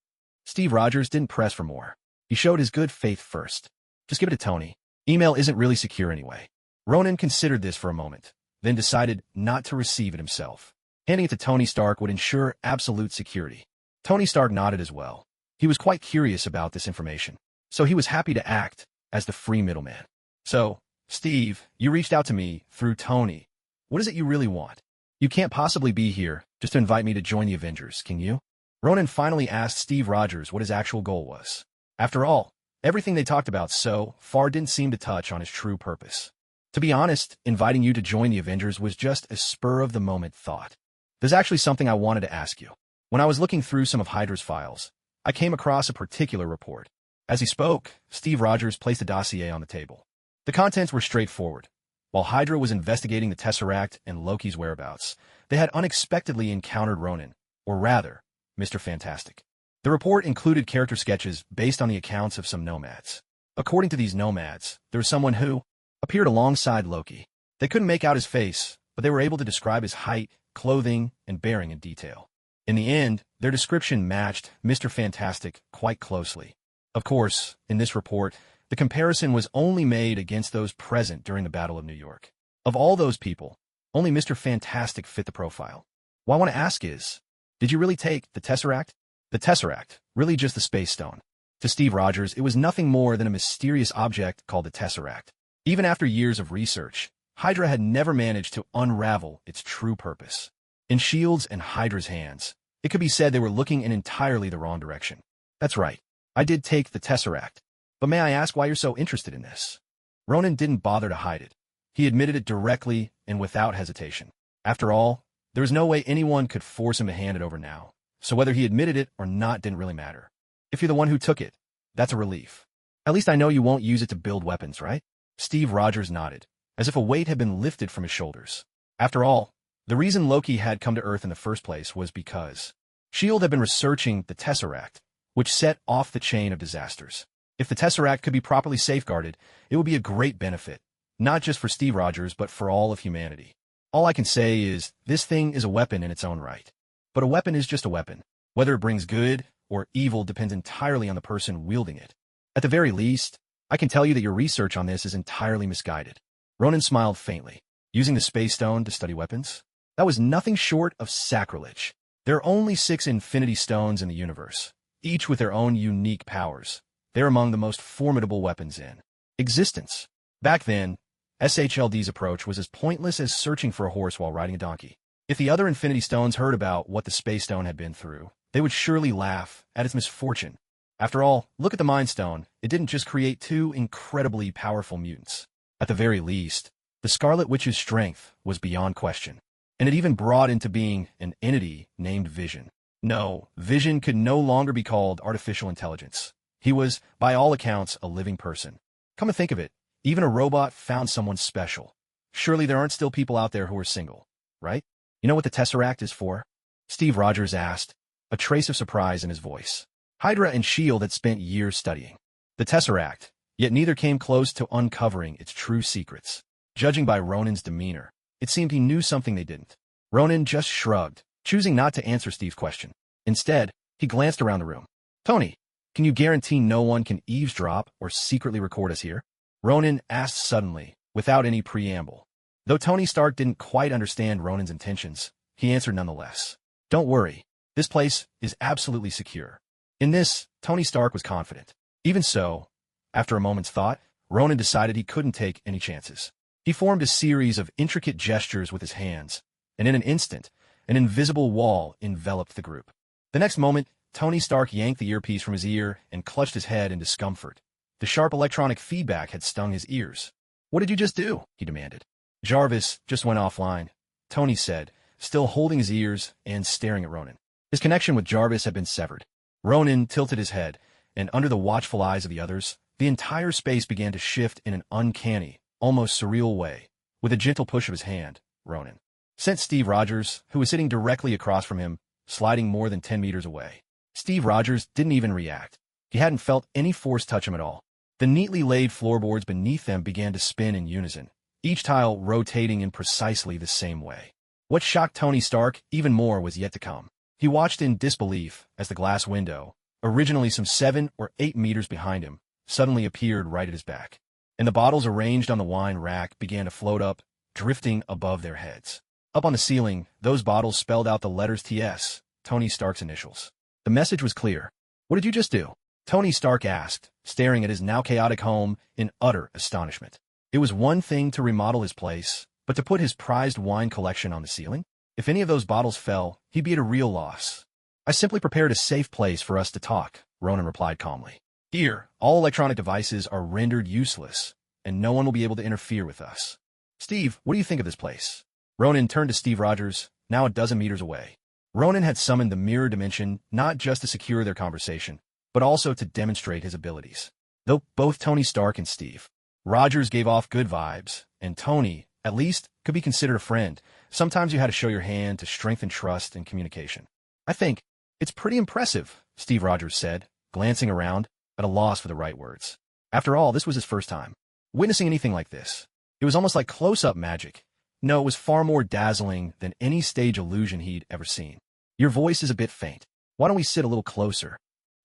Steve Rogers didn't press for more. He showed his good faith first. Just give it to Tony. Email isn't really secure anyway. Ronan considered this for a moment, then decided not to receive it himself. Handing it to Tony Stark would ensure absolute security. Tony Stark nodded as well. He was quite curious about this information, so he was happy to act as the free middleman. So, Steve, you reached out to me through Tony. What is it you really want? You can't possibly be here just to invite me to join the Avengers, can you? Ronan finally asked Steve Rogers what his actual goal was. After all, everything they talked about so far didn't seem to touch on his true purpose. To be honest, inviting you to join the Avengers was just a spur-of-the-moment thought. There's actually something I wanted to ask you. When I was looking through some of Hydra's files, I came across a particular report. As he spoke, Steve Rogers placed a dossier on the table. The contents were straightforward. While Hydra was investigating the Tesseract and Loki's whereabouts, they had unexpectedly encountered Ronan, or rather, Mr. Fantastic. The report included character sketches based on the accounts of some nomads. According to these nomads, there was someone who appeared alongside Loki. They couldn't make out his face, but they were able to describe his height, clothing, and bearing in detail. In the end, their description matched Mr. Fantastic quite closely. Of course, in this report, the comparison was only made against those present during the Battle of New York. Of all those people, only Mr. Fantastic fit the profile. What I want to ask is, did you really take the Tesseract? The Tesseract, really just the Space Stone. To Steve Rogers, it was nothing more than a mysterious object called the Tesseract. Even after years of research, Hydra had never managed to unravel its true purpose. In S.H.I.E.L.D.'s and Hydra's hands, it could be said they were looking in entirely the wrong direction. That's right, I did take the Tesseract. But may I ask why you're so interested in this? Ronan didn't bother to hide it. He admitted it directly and without hesitation. After all, there was no way anyone could force him to hand it over now, so whether he admitted it or not didn't really matter. If you're the one who took it, that's a relief. At least I know you won't use it to build weapons, right? Steve Rogers nodded, as if a weight had been lifted from his shoulders. After all, the reason Loki had come to Earth in the first place was because S.H.I.E.L.D. had been researching the Tesseract, which set off the chain of disasters. If the Tesseract could be properly safeguarded, it would be a great benefit, not just for Steve Rogers, but for all of humanity. All I can say is, this thing is a weapon in its own right. But a weapon is just a weapon. Whether it brings good or evil depends entirely on the person wielding it. At the very least, I can tell you that your research on this is entirely misguided. Ronan smiled faintly. Using the Space Stone to study weapons? That was nothing short of sacrilege. There are only 6 Infinity Stones in the universe, each with their own unique powers. They're among the most formidable weapons in existence. Back then, SHLD's approach was as pointless as searching for a horse while riding a donkey. If the other Infinity Stones heard about what the Space Stone had been through, they would surely laugh at its misfortune. After all, look at the Mind Stone. It didn't just create 2 incredibly powerful mutants. At the very least, the Scarlet Witch's strength was beyond question, and it even brought into being an entity named Vision. No, Vision could no longer be called artificial intelligence. He was, by all accounts, a living person. Come to think of it, even a robot found someone special. Surely there aren't still people out there who are single, right? You know what the Tesseract is for? Steve Rogers asked, a trace of surprise in his voice. Hydra and S.H.I.E.L.D. had spent years studying the Tesseract, yet neither came close to uncovering its true secrets. Judging by Ronan's demeanor, it seemed he knew something they didn't. Ronan just shrugged, choosing not to answer Steve's question. Instead, he glanced around the room. Tony, can you guarantee no one can eavesdrop or secretly record us here? Ronan asked suddenly, without any preamble. Though Tony Stark didn't quite understand Ronan's intentions, he answered nonetheless. Don't worry, this place is absolutely secure. In this, Tony Stark was confident. Even so, after a moment's thought, Ronan decided he couldn't take any chances. He formed a series of intricate gestures with his hands, and in an instant, an invisible wall enveloped the group. The next moment, Tony Stark yanked the earpiece from his ear and clutched his head in discomfort. The sharp electronic feedback had stung his ears. What did you just do? He demanded. Jarvis just went offline, Tony said, still holding his ears and staring at Ronan. His connection with Jarvis had been severed. Ronan tilted his head, and under the watchful eyes of the others, the entire space began to shift in an uncanny, almost surreal way. With a gentle push of his hand, Ronan sent Steve Rogers, who was sitting directly across from him, sliding more than 10 meters away. Steve Rogers didn't even react. He hadn't felt any force touch him at all. The neatly laid floorboards beneath them began to spin in unison, each tile rotating in precisely the same way. What shocked Tony Stark even more was yet to come. He watched in disbelief as the glass window, originally some 7 or 8 meters behind him, suddenly appeared right at his back. And the bottles arranged on the wine rack began to float up, drifting above their heads. Up on the ceiling, those bottles spelled out the letters TS, Tony Stark's initials. The message was clear. What did you just do? Tony Stark asked, staring at his now chaotic home in utter astonishment. It was one thing to remodel his place, but to put his prized wine collection on the ceiling? If any of those bottles fell, he'd be at a real loss. I simply prepared a safe place for us to talk, Ronan replied calmly. Here, all electronic devices are rendered useless, and no one will be able to interfere with us. Steve, what do you think of this place? Ronan turned to Steve Rogers, now a dozen meters away. Ronan had summoned the mirror dimension not just to secure their conversation, but also to demonstrate his abilities. Though both Tony Stark and Steve Rogers gave off good vibes, and Tony, at least, could be considered a friend, sometimes you had to show your hand to strengthen trust and communication. I think it's pretty impressive, Steve Rogers said, glancing around, at a loss for the right words. After all, this was his first time witnessing anything like this. It was almost like close-up magic. No, it was far more dazzling than any stage illusion he'd ever seen. Your voice is a bit faint. Why don't we sit a little closer?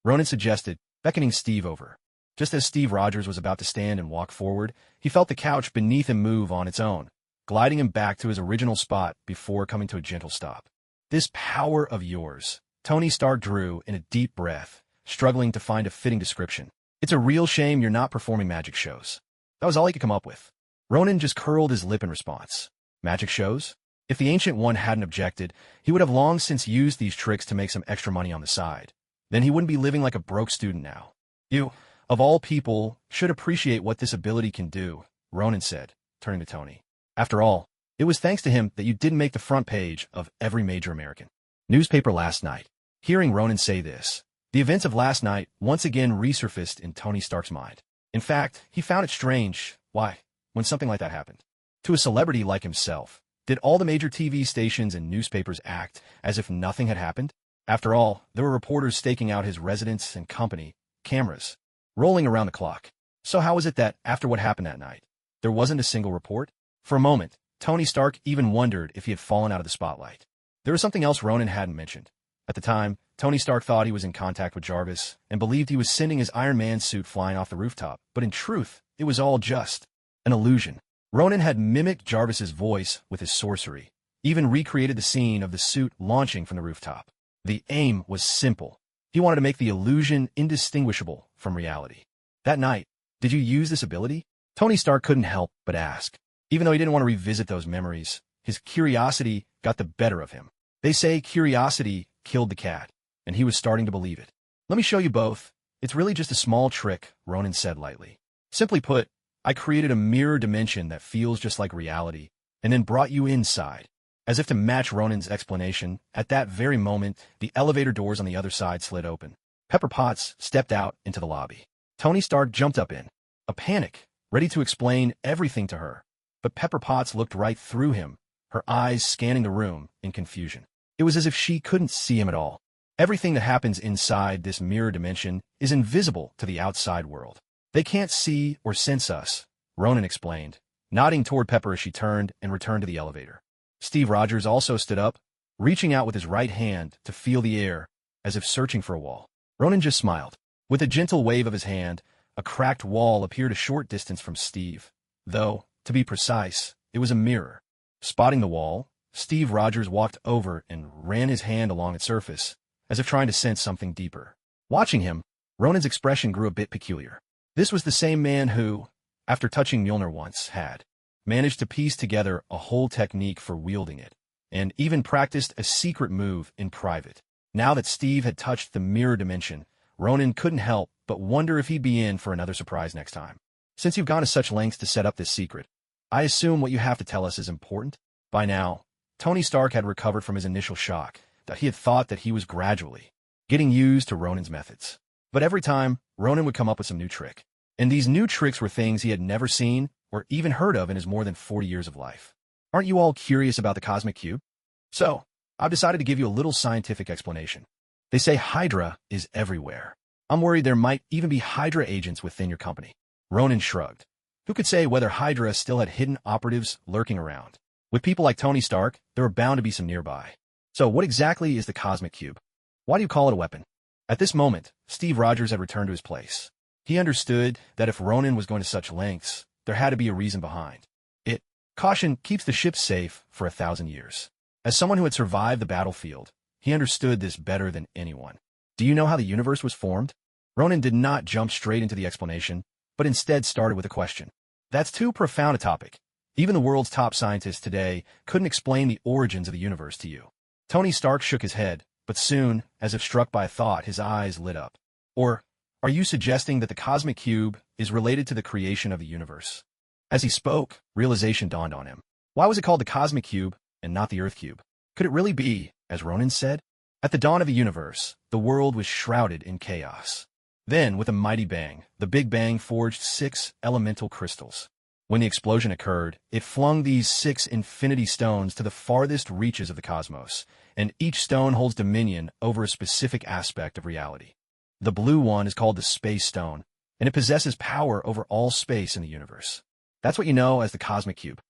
Ronan suggested, beckoning Steve over. Just as Steve Rogers was about to stand and walk forward, he felt the couch beneath him move on its own, gliding him back to his original spot before coming to a gentle stop. This power of yours, Tony Stark drew in a deep breath, struggling to find a fitting description. It's a real shame you're not performing magic shows. That was all he could come up with. Ronan just curled his lip in response. Magic shows? If the Ancient One hadn't objected, he would have long since used these tricks to make some extra money on the side. Then he wouldn't be living like a broke student now. You, of all people, should appreciate what this ability can do, Ronan said, turning to Tony. After all, it was thanks to him that you didn't make the front page of every major American newspaper last night. Hearing Ronan say this, the events of last night once again resurfaced in Tony Stark's mind. In fact, he found it strange, when something like that happened. To a celebrity like himself, did all the major TV stations and newspapers act as if nothing had happened? After all, there were reporters staking out his residence and company, cameras, rolling around the clock. So how was it that, after what happened that night, there wasn't a single report? For a moment, Tony Stark even wondered if he had fallen out of the spotlight. There was something else Ronan hadn't mentioned. At the time, Tony Stark thought he was in contact with Jarvis and believed he was sending his Iron Man suit flying off the rooftop, but in truth, it was all just an illusion. Ronan had mimicked Jarvis's voice with his sorcery, even recreated the scene of the suit launching from the rooftop. The aim was simple. He wanted to make the illusion indistinguishable from reality. That night, did you use this ability? Tony Stark couldn't help but ask. Even though he didn't want to revisit those memories, his curiosity got the better of him. They say curiosity killed the cat, and he was starting to believe it. Let me show you both. It's really just a small trick, Ronan said lightly. Simply put, I created a mirror dimension that feels just like reality, and then brought you inside. As if to match Ronan's explanation, at that very moment, the elevator doors on the other side slid open. Pepper Potts stepped out into the lobby. Tony Stark jumped up in a panic, ready to explain everything to her. But Pepper Potts looked right through him, her eyes scanning the room in confusion. It was as if she couldn't see him at all. Everything that happens inside this mirror dimension is invisible to the outside world. They can't see or sense us, Ronan explained, nodding toward Pepper as she turned and returned to the elevator. Steve Rogers also stood up, reaching out with his right hand to feel the air, as if searching for a wall. Ronan just smiled. With a gentle wave of his hand, a cracked wall appeared a short distance from Steve. Though, to be precise, it was a mirror. Spotting the wall, Steve Rogers walked over and ran his hand along its surface, as if trying to sense something deeper. Watching him, Ronan's expression grew a bit peculiar. This was the same man who, after touching Mjolnir once, had managed to piece together a whole technique for wielding it, and even practiced a secret move in private. Now that Steve had touched the mirror dimension, Ronan couldn't help but wonder if he'd be in for another surprise next time. Since you've gone to such lengths to set up this secret, I assume what you have to tell us is important? By now, Tony Stark had recovered from his initial shock, that he had thought that he was gradually getting used to Ronan's methods. But every time, Ronan would come up with some new trick. And these new tricks were things he had never seen or even heard of in his more than 40 years of life. Aren't you all curious about the cosmic cube? So, I've decided to give you a little scientific explanation. They say Hydra is everywhere. I'm worried there might even be Hydra agents within your company. Ronan shrugged. Who could say whether Hydra still had hidden operatives lurking around? With people like Tony Stark, there were bound to be some nearby. So what exactly is the cosmic cube? Why do you call it a weapon? At this moment, Steve Rogers had returned to his place. He understood that if Ronan was going to such lengths, there had to be a reason behind it. Caution keeps the ship safe for 1,000 years. As someone who had survived the battlefield, he understood this better than anyone. Do you know how the universe was formed? Ronan did not jump straight into the explanation, but instead started with a question. That's too profound a topic. Even the world's top scientists today couldn't explain the origins of the universe to you. Tony Stark shook his head, but soon, as if struck by a thought, his eyes lit up. Or, are you suggesting that the cosmic cube is related to the creation of the universe? As he spoke, realization dawned on him. Why was it called the cosmic cube and not the Earth cube? Could it really be, as Ronan said? At the dawn of the universe, the world was shrouded in chaos. Then, with a mighty bang, the Big Bang forged 6 elemental crystals. When the explosion occurred, it flung these 6 infinity stones to the farthest reaches of the cosmos, and each stone holds dominion over a specific aspect of reality. The blue one is called the Space Stone, and it possesses power over all space in the universe. That's what you know as the cosmic cube.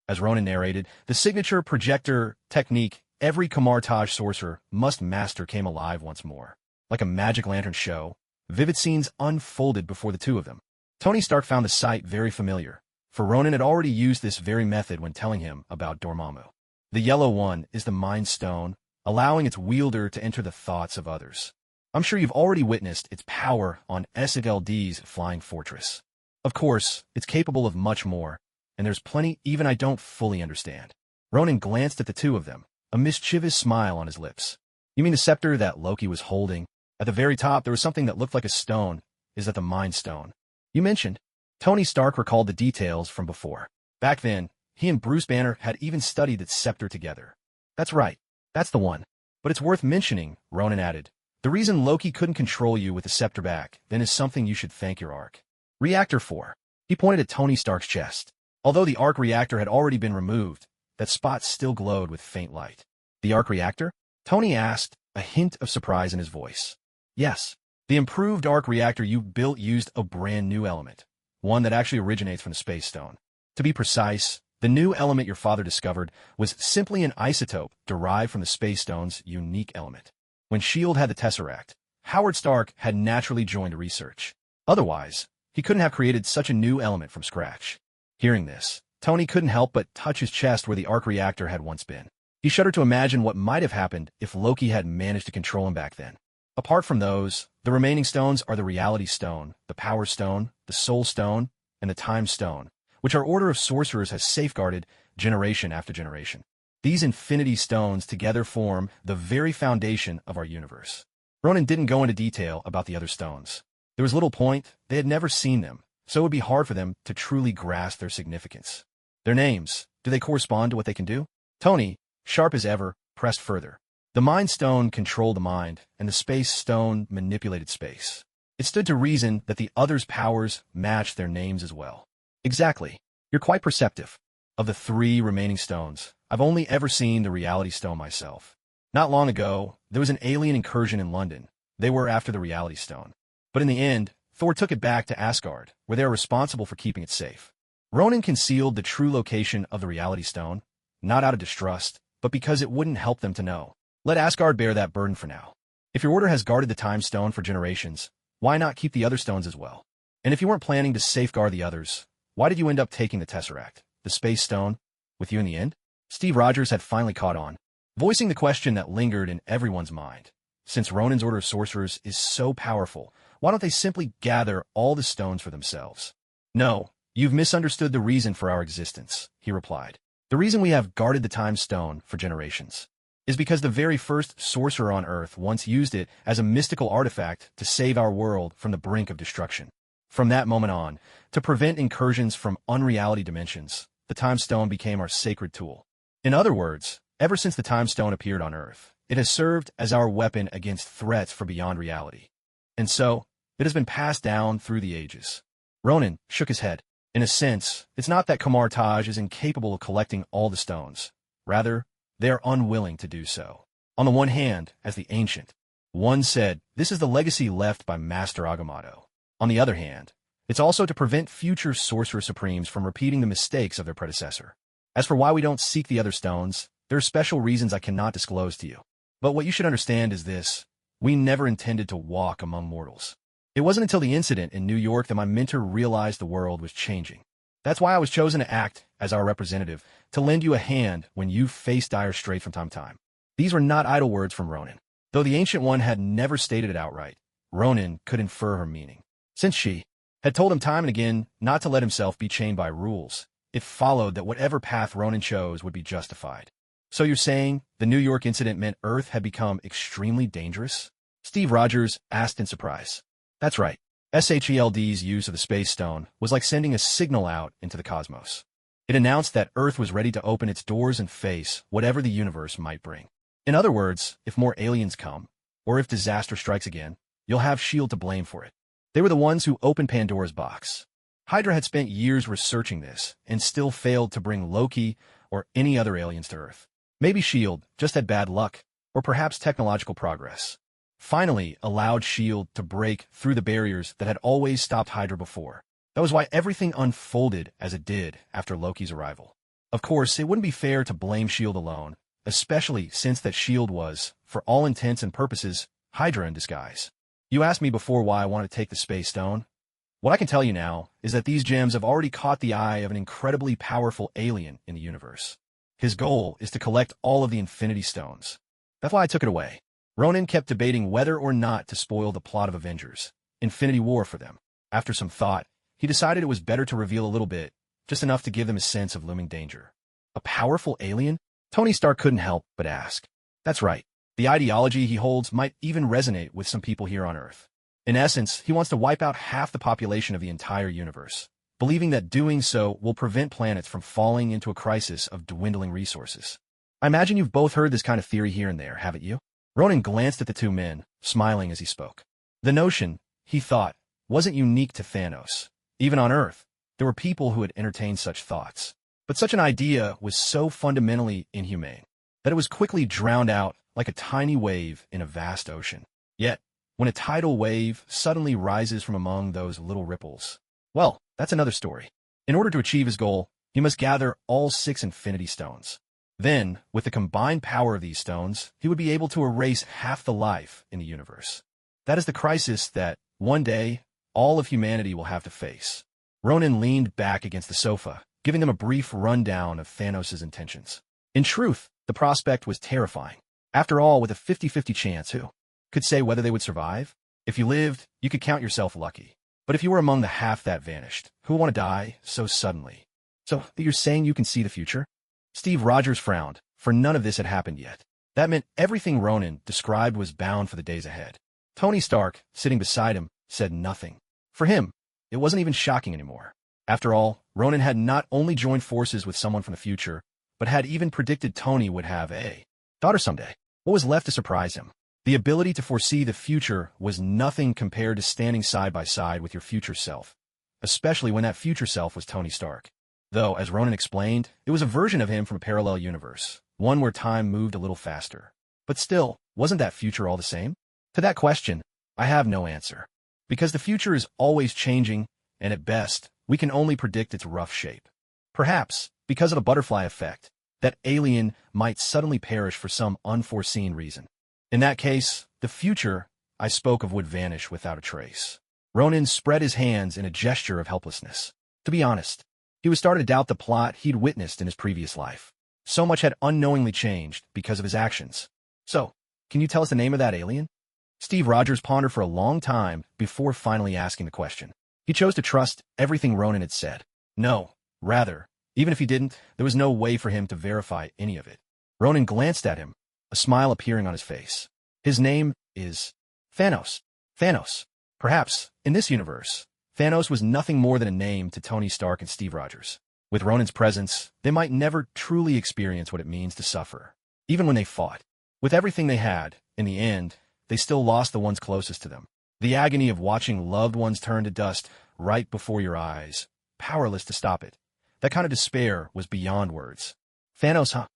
As Ronan narrated, the signature projector technique every Kamartaj sorcerer must master came alive once more. Like a magic lantern show, vivid scenes unfolded before the two of them. Tony Stark found the sight very familiar, for Ronan had already used this very method when telling him about Dormammu. The yellow one is the Mind Stone, allowing its wielder to enter the thoughts of others. I'm sure you've already witnessed its power on SLD's Flying Fortress. Of course, it's capable of much more, and there's plenty even I don't fully understand. Ronan glanced at the two of them, a mischievous smile on his lips. You mean the scepter that Loki was holding? At the very top, there was something that looked like a stone. Is that the Mind Stone you mentioned? Tony Stark recalled the details from before. Back then, he and Bruce Banner had even studied its scepter together. That's right. That's the one. But it's worth mentioning, Ronan added. The reason Loki couldn't control you with the scepter back then is something you should thank your arc reactor for. He pointed at Tony Stark's chest. Although the arc reactor had already been removed, that spot still glowed with faint light. The arc reactor? Tony asked, a hint of surprise in his voice. Yes. The improved arc reactor you built used a brand new element, one that actually originates from the space stone. To be precise, the new element your father discovered was simply an isotope derived from the space stone's unique element. When S.H.I.E.L.D. had the Tesseract, Howard Stark had naturally joined the research. Otherwise, he couldn't have created such a new element from scratch. Hearing this, Tony couldn't help but touch his chest where the arc reactor had once been. He shuddered to imagine what might have happened if Loki had managed to control him back then. Apart from those, the remaining stones are the Reality Stone, the Power Stone, the Soul Stone, and the Time Stone, which our Order of Sorcerers has safeguarded generation after generation. These Infinity Stones together form the very foundation of our universe. Ronan didn't go into detail about the other stones. There was little point, they had never seen them, so it would be hard for them to truly grasp their significance. Their names, do they correspond to what they can do? Tony, sharp as ever, pressed further. The Mind Stone controlled the mind, and the Space Stone manipulated space. It stood to reason that the others' powers matched their names as well. Exactly. You're quite perceptive. Of the 3 remaining stones, I've only ever seen the Reality Stone myself. Not long ago, there was an alien incursion in London. They were after the Reality Stone. But in the end, Thor took it back to Asgard, where they are responsible for keeping it safe. Ronan concealed the true location of the Reality Stone, not out of distrust, but because it wouldn't help them to know. Let Asgard bear that burden for now. If your order has guarded the Time Stone for generations, why not keep the other stones as well? And if you weren't planning to safeguard the others, why did you end up taking the Tesseract, the Space Stone, with you in the end? Steve Rogers had finally caught on, voicing the question that lingered in everyone's mind. Since Ronan's Order of Sorcerers is so powerful, why don't they simply gather all the stones for themselves? No, you've misunderstood the reason for our existence, he replied. The reason we have guarded the Time Stone for generations is because the very first sorcerer on Earth once used it as a mystical artifact to save our world from the brink of destruction. From that moment on, to prevent incursions from unreality dimensions, the Time Stone became our sacred tool. In other words, ever since the Time Stone appeared on Earth, it has served as our weapon against threats from beyond reality. And so, it has been passed down through the ages. Ronan shook his head. In a sense, it's not that Kamar Taj is incapable of collecting all the stones. Rather, they are unwilling to do so. On the one hand, as the Ancient, one said, this is the legacy left by Master Agamotto. On the other hand, it's also to prevent future Sorcerer Supremes from repeating the mistakes of their predecessor. As for why we don't seek the other stones, there are special reasons I cannot disclose to you. But what you should understand is this: we never intended to walk among mortals. It wasn't until the incident in New York that my mentor realized the world was changing. That's why I was chosen to act as our representative, to lend you a hand when you face dire straits from time to time. These were not idle words from Ronan. Though the Ancient One had never stated it outright, Ronan could infer her meaning. Since she had told him time and again not to let himself be chained by rules, it followed that whatever path Ronan chose would be justified. So you're saying the New York incident meant Earth had become extremely dangerous? Steve Rogers asked in surprise. That's right. S.H.I.E.L.D's use of the Space Stone was like sending a signal out into the cosmos. It announced that Earth was ready to open its doors and face whatever the universe might bring. In other words, if more aliens come, or if disaster strikes again, you'll have S.H.I.E.L.D. to blame for it. They were the ones who opened Pandora's box. Hydra had spent years researching this, and still failed to bring Loki or any other aliens to Earth. Maybe S.H.I.E.L.D. just had bad luck, or perhaps technological progress finally allowed S.H.I.E.L.D. to break through the barriers that had always stopped Hydra before. That was why everything unfolded as it did after Loki's arrival. Of course, it wouldn't be fair to blame S.H.I.E.L.D. alone, especially since that S.H.I.E.L.D. was, for all intents and purposes, Hydra in disguise. You asked me before why I wanted to take the Space Stone. What I can tell you now is that these gems have already caught the eye of an incredibly powerful alien in the universe. His goal is to collect all of the Infinity Stones. That's why I took it away. Ronan kept debating whether or not to spoil the plot of Avengers, Infinity War for them. After some thought, he decided it was better to reveal a little bit, just enough to give them a sense of looming danger. A powerful alien? Tony Stark couldn't help but ask. That's right. The ideology he holds might even resonate with some people here on Earth. In essence, he wants to wipe out half the population of the entire universe, believing that doing so will prevent planets from falling into a crisis of dwindling resources. I imagine you've both heard this kind of theory here and there, haven't you? Ronan glanced at the two men, smiling as he spoke. The notion, he thought, wasn't unique to Thanos. Even on Earth, there were people who had entertained such thoughts. But such an idea was so fundamentally inhumane that it was quickly drowned out like a tiny wave in a vast ocean. Yet, when a tidal wave suddenly rises from among those little ripples. Well, that's another story. In order to achieve his goal, he must gather all 6 infinity stones. Then, with the combined power of these stones, he would be able to erase half the life in the universe. That is the crisis that, one day, all of humanity will have to face. Ronan leaned back against the sofa, giving them a brief rundown of Thanos' intentions. In truth, the prospect was terrifying. After all, with a 50-50 chance, who could say whether they would survive? If you lived, you could count yourself lucky. But if you were among the half that vanished, who would want to die so suddenly? So, you're saying you can see the future? Steve Rogers frowned, for none of this had happened yet. That meant everything Ronan described was bound for the days ahead. Tony Stark, sitting beside him, said nothing. For him, it wasn't even shocking anymore. After all, Ronan had not only joined forces with someone from the future, but had even predicted Tony would have a daughter someday. What was left to surprise him? The ability to foresee the future was nothing compared to standing side by side with your future self, especially when that future self was Tony Stark. Though, as Ronan explained, it was a version of him from a parallel universe, one where time moved a little faster. But still, wasn't that future all the same? To that question, I have no answer. Because the future is always changing, and at best, we can only predict its rough shape. Perhaps, because of a butterfly effect, that alien might suddenly perish for some unforeseen reason. In that case, the future I spoke of would vanish without a trace. Ronan spread his hands in a gesture of helplessness. To be honest, he was starting to doubt the plot he'd witnessed in his previous life. So much had unknowingly changed because of his actions. So, can you tell us the name of that alien? Steve Rogers pondered for a long time before finally asking the question. He chose to trust everything Ronan had said. No, rather, even if he didn't, there was no way for him to verify any of it. Ronan glanced at him, a smile appearing on his face. His name is Thanos. Thanos. Perhaps, in this universe, Thanos was nothing more than a name to Tony Stark and Steve Rogers. With Ronan's presence, they might never truly experience what it means to suffer, even when they fought. With everything they had, in the end, they still lost the ones closest to them. The agony of watching loved ones turn to dust right before your eyes, powerless to stop it. That kind of despair was beyond words. Thanos, huh?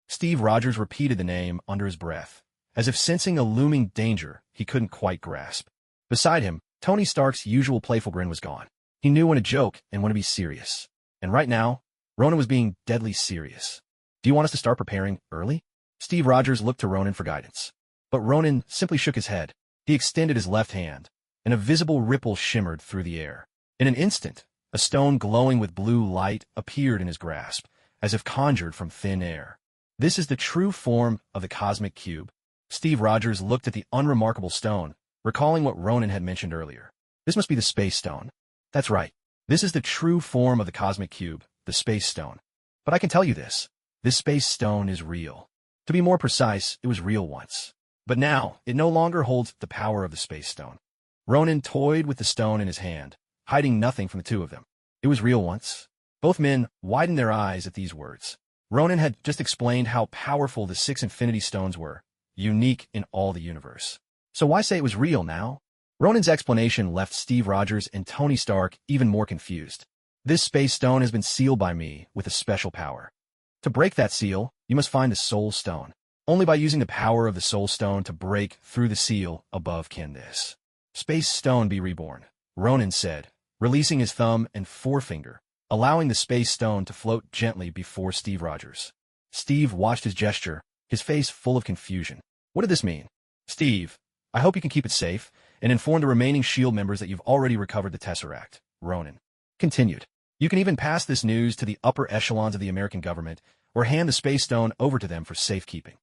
Steve Rogers repeated the name under his breath, as if sensing a looming danger he couldn't quite grasp. Beside him, Tony Stark's usual playful grin was gone. He knew when to joke and when to be serious. And right now, Ronan was being deadly serious. Do you want us to start preparing early? Steve Rogers looked to Ronan for guidance. But Ronan simply shook his head. He extended his left hand, and a visible ripple shimmered through the air. In an instant, a stone glowing with blue light appeared in his grasp, as if conjured from thin air. This is the true form of the cosmic cube. Steve Rogers looked at the unremarkable stone, recalling what Ronan had mentioned earlier. This must be the space stone. That's right. This is the true form of the cosmic cube, the space stone. But I can tell you this space stone is real. To be more precise, it was real once. But now, it no longer holds the power of the space stone. Ronan toyed with the stone in his hand, hiding nothing from the two of them. It was real once. Both men widened their eyes at these words. Ronan had just explained how powerful the 6 infinity stones were, unique in all the universe. So why say it was real now? Ronan's explanation left Steve Rogers and Tony Stark even more confused. This space stone has been sealed by me with a special power. To break that seal, you must find the Soul Stone. Only by using the power of the Soul Stone to break through the seal above can this space stone be reborn, Ronan said, releasing his thumb and forefinger, allowing the space stone to float gently before Steve Rogers. Steve watched his gesture, his face full of confusion. What did this mean? Steve, I hope you can keep it safe, and inform the remaining S.H.I.E.L.D. members that you've already recovered the Tesseract, Ronan continued. You can even pass this news to the upper echelons of the American government, or hand the space stone over to them for safekeeping.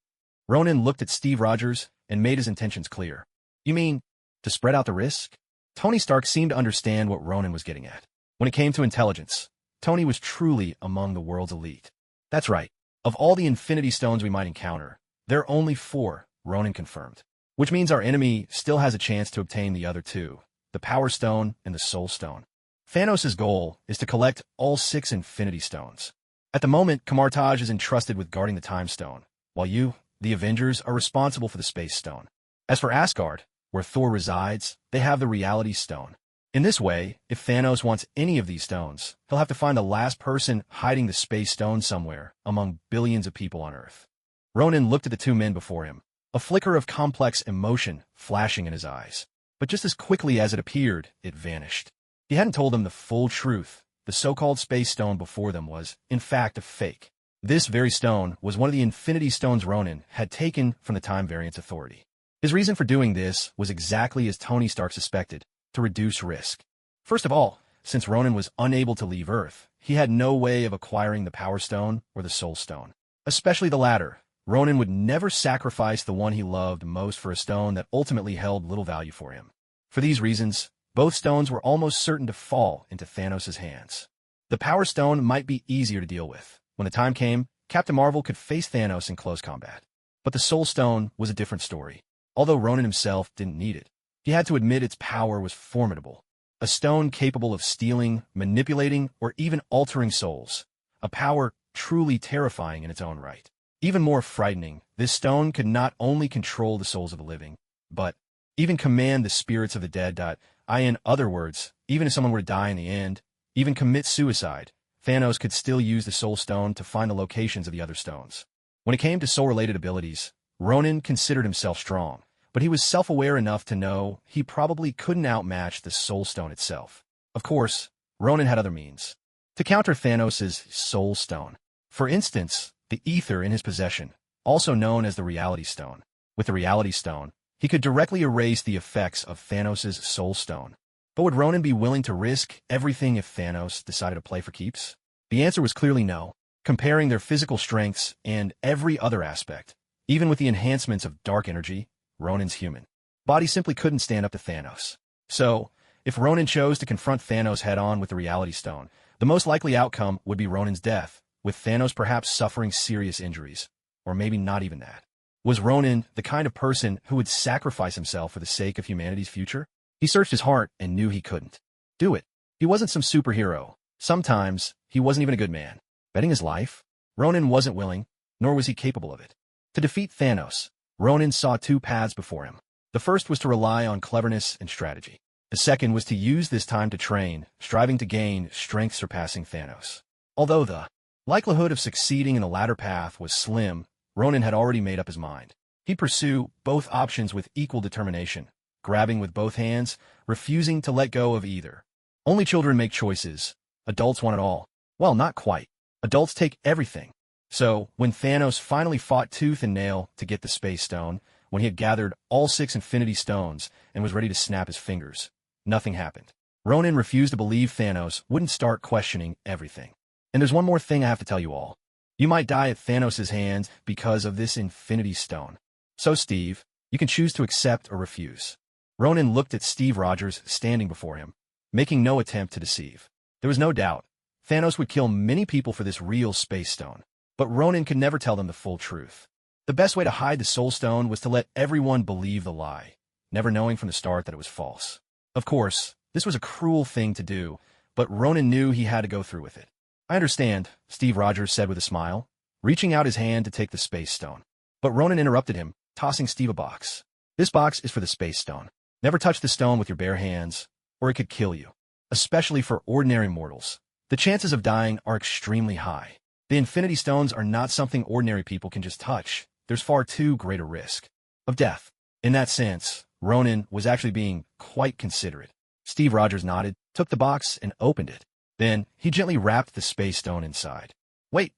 Ronan looked at Steve Rogers and made his intentions clear. You mean, to spread out the risk? Tony Stark seemed to understand what Ronan was getting at. When it came to intelligence, Tony was truly among the world's elite. That's right. Of all the Infinity Stones we might encounter, there are only 4, Ronan confirmed. Which means our enemy still has a chance to obtain the other 2, the Power Stone and the Soul Stone. Thanos' goal is to collect all 6 Infinity Stones. At the moment, Kamartaj is entrusted with guarding the Time Stone, while you, the Avengers, are responsible for the Space Stone. As for Asgard, where Thor resides, they have the Reality Stone. In this way, if Thanos wants any of these stones, he'll have to find the last person hiding the Space Stone somewhere among billions of people on Earth. Ronan looked at the 2 men before him, a flicker of complex emotion flashing in his eyes. But just as quickly as it appeared, it vanished. He hadn't told them the full truth. The so-called space stone before them was, in fact, a fake. This very stone was one of the Infinity Stones Ronan had taken from the Time Variance Authority. His reason for doing this was exactly as Tony Stark suspected, to reduce risk. First of all, since Ronan was unable to leave Earth, he had no way of acquiring the Power Stone or the Soul Stone. Especially the latter, Ronan would never sacrifice the one he loved most for a stone that ultimately held little value for him. For these reasons, both stones were almost certain to fall into Thanos' hands. The Power Stone might be easier to deal with. When the time came, Captain Marvel could face Thanos in close combat. But the Soul Stone was a different story. Although Ronan himself didn't need it, he had to admit its power was formidable. A stone capable of stealing, manipulating, or even altering souls. A power truly terrifying in its own right. Even more frightening, this stone could not only control the souls of the living, but even command the spirits of the dead. In other words, even if someone were to die in the end, even commit suicide, Thanos could still use the Soul Stone to find the locations of the other stones. When it came to soul-related abilities, Ronan considered himself strong, but he was self-aware enough to know he probably couldn't outmatch the Soul Stone itself. Of course, Ronan had other means to counter Thanos' Soul Stone. For instance, the ether in his possession, also known as the Reality Stone. With the Reality Stone, he could directly erase the effects of Thanos' Soul Stone. But would Ronan be willing to risk everything if Thanos decided to play for keeps? The answer was clearly no. Comparing their physical strengths and every other aspect, even with the enhancements of dark energy, Ronan's human body simply couldn't stand up to Thanos. So, if Ronan chose to confront Thanos head-on with the Reality Stone, the most likely outcome would be Ronan's death, with Thanos perhaps suffering serious injuries. Or maybe not even that. Was Ronan the kind of person who would sacrifice himself for the sake of humanity's future? He searched his heart and knew he couldn't do it. He wasn't some superhero. Sometimes, he wasn't even a good man. Betting his life? Ronan wasn't willing, nor was he capable of it. To defeat Thanos, Ronan saw two paths before him. The first was to rely on cleverness and strategy. The second was to use this time to train, striving to gain strength surpassing Thanos. Although the likelihood of succeeding in the latter path was slim, Ronan had already made up his mind. He'd pursue both options with equal determination, grabbing with both hands, refusing to let go of either. Only children make choices. Adults want it all. Well, not quite. Adults take everything. So, when Thanos finally fought tooth and nail to get the Space Stone, when he had gathered all 6 Infinity Stones and was ready to snap his fingers, nothing happened. Ronan refused to believe Thanos wouldn't start questioning everything. And there's one more thing I have to tell you all. You might die at Thanos' hands because of this Infinity Stone. So, Steve, you can choose to accept or refuse. Ronan looked at Steve Rogers standing before him, making no attempt to deceive. There was no doubt. Thanos would kill many people for this real Space Stone. But Ronan could never tell them the full truth. The best way to hide the Soul Stone was to let everyone believe the lie, never knowing from the start that it was false. Of course, this was a cruel thing to do, but Ronan knew he had to go through with it. I understand, Steve Rogers said with a smile, reaching out his hand to take the Space Stone. But Ronan interrupted him, tossing Steve a box. This box is for the Space Stone. Never touch the stone with your bare hands, or it could kill you. Especially for ordinary mortals. The chances of dying are extremely high. The Infinity Stones are not something ordinary people can just touch. There's far too great a risk of death. In that sense, Ronan was actually being quite considerate. Steve Rogers nodded, took the box, and opened it. Then, he gently wrapped the Space Stone inside. Wait.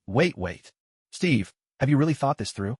Steve, have you really thought this through?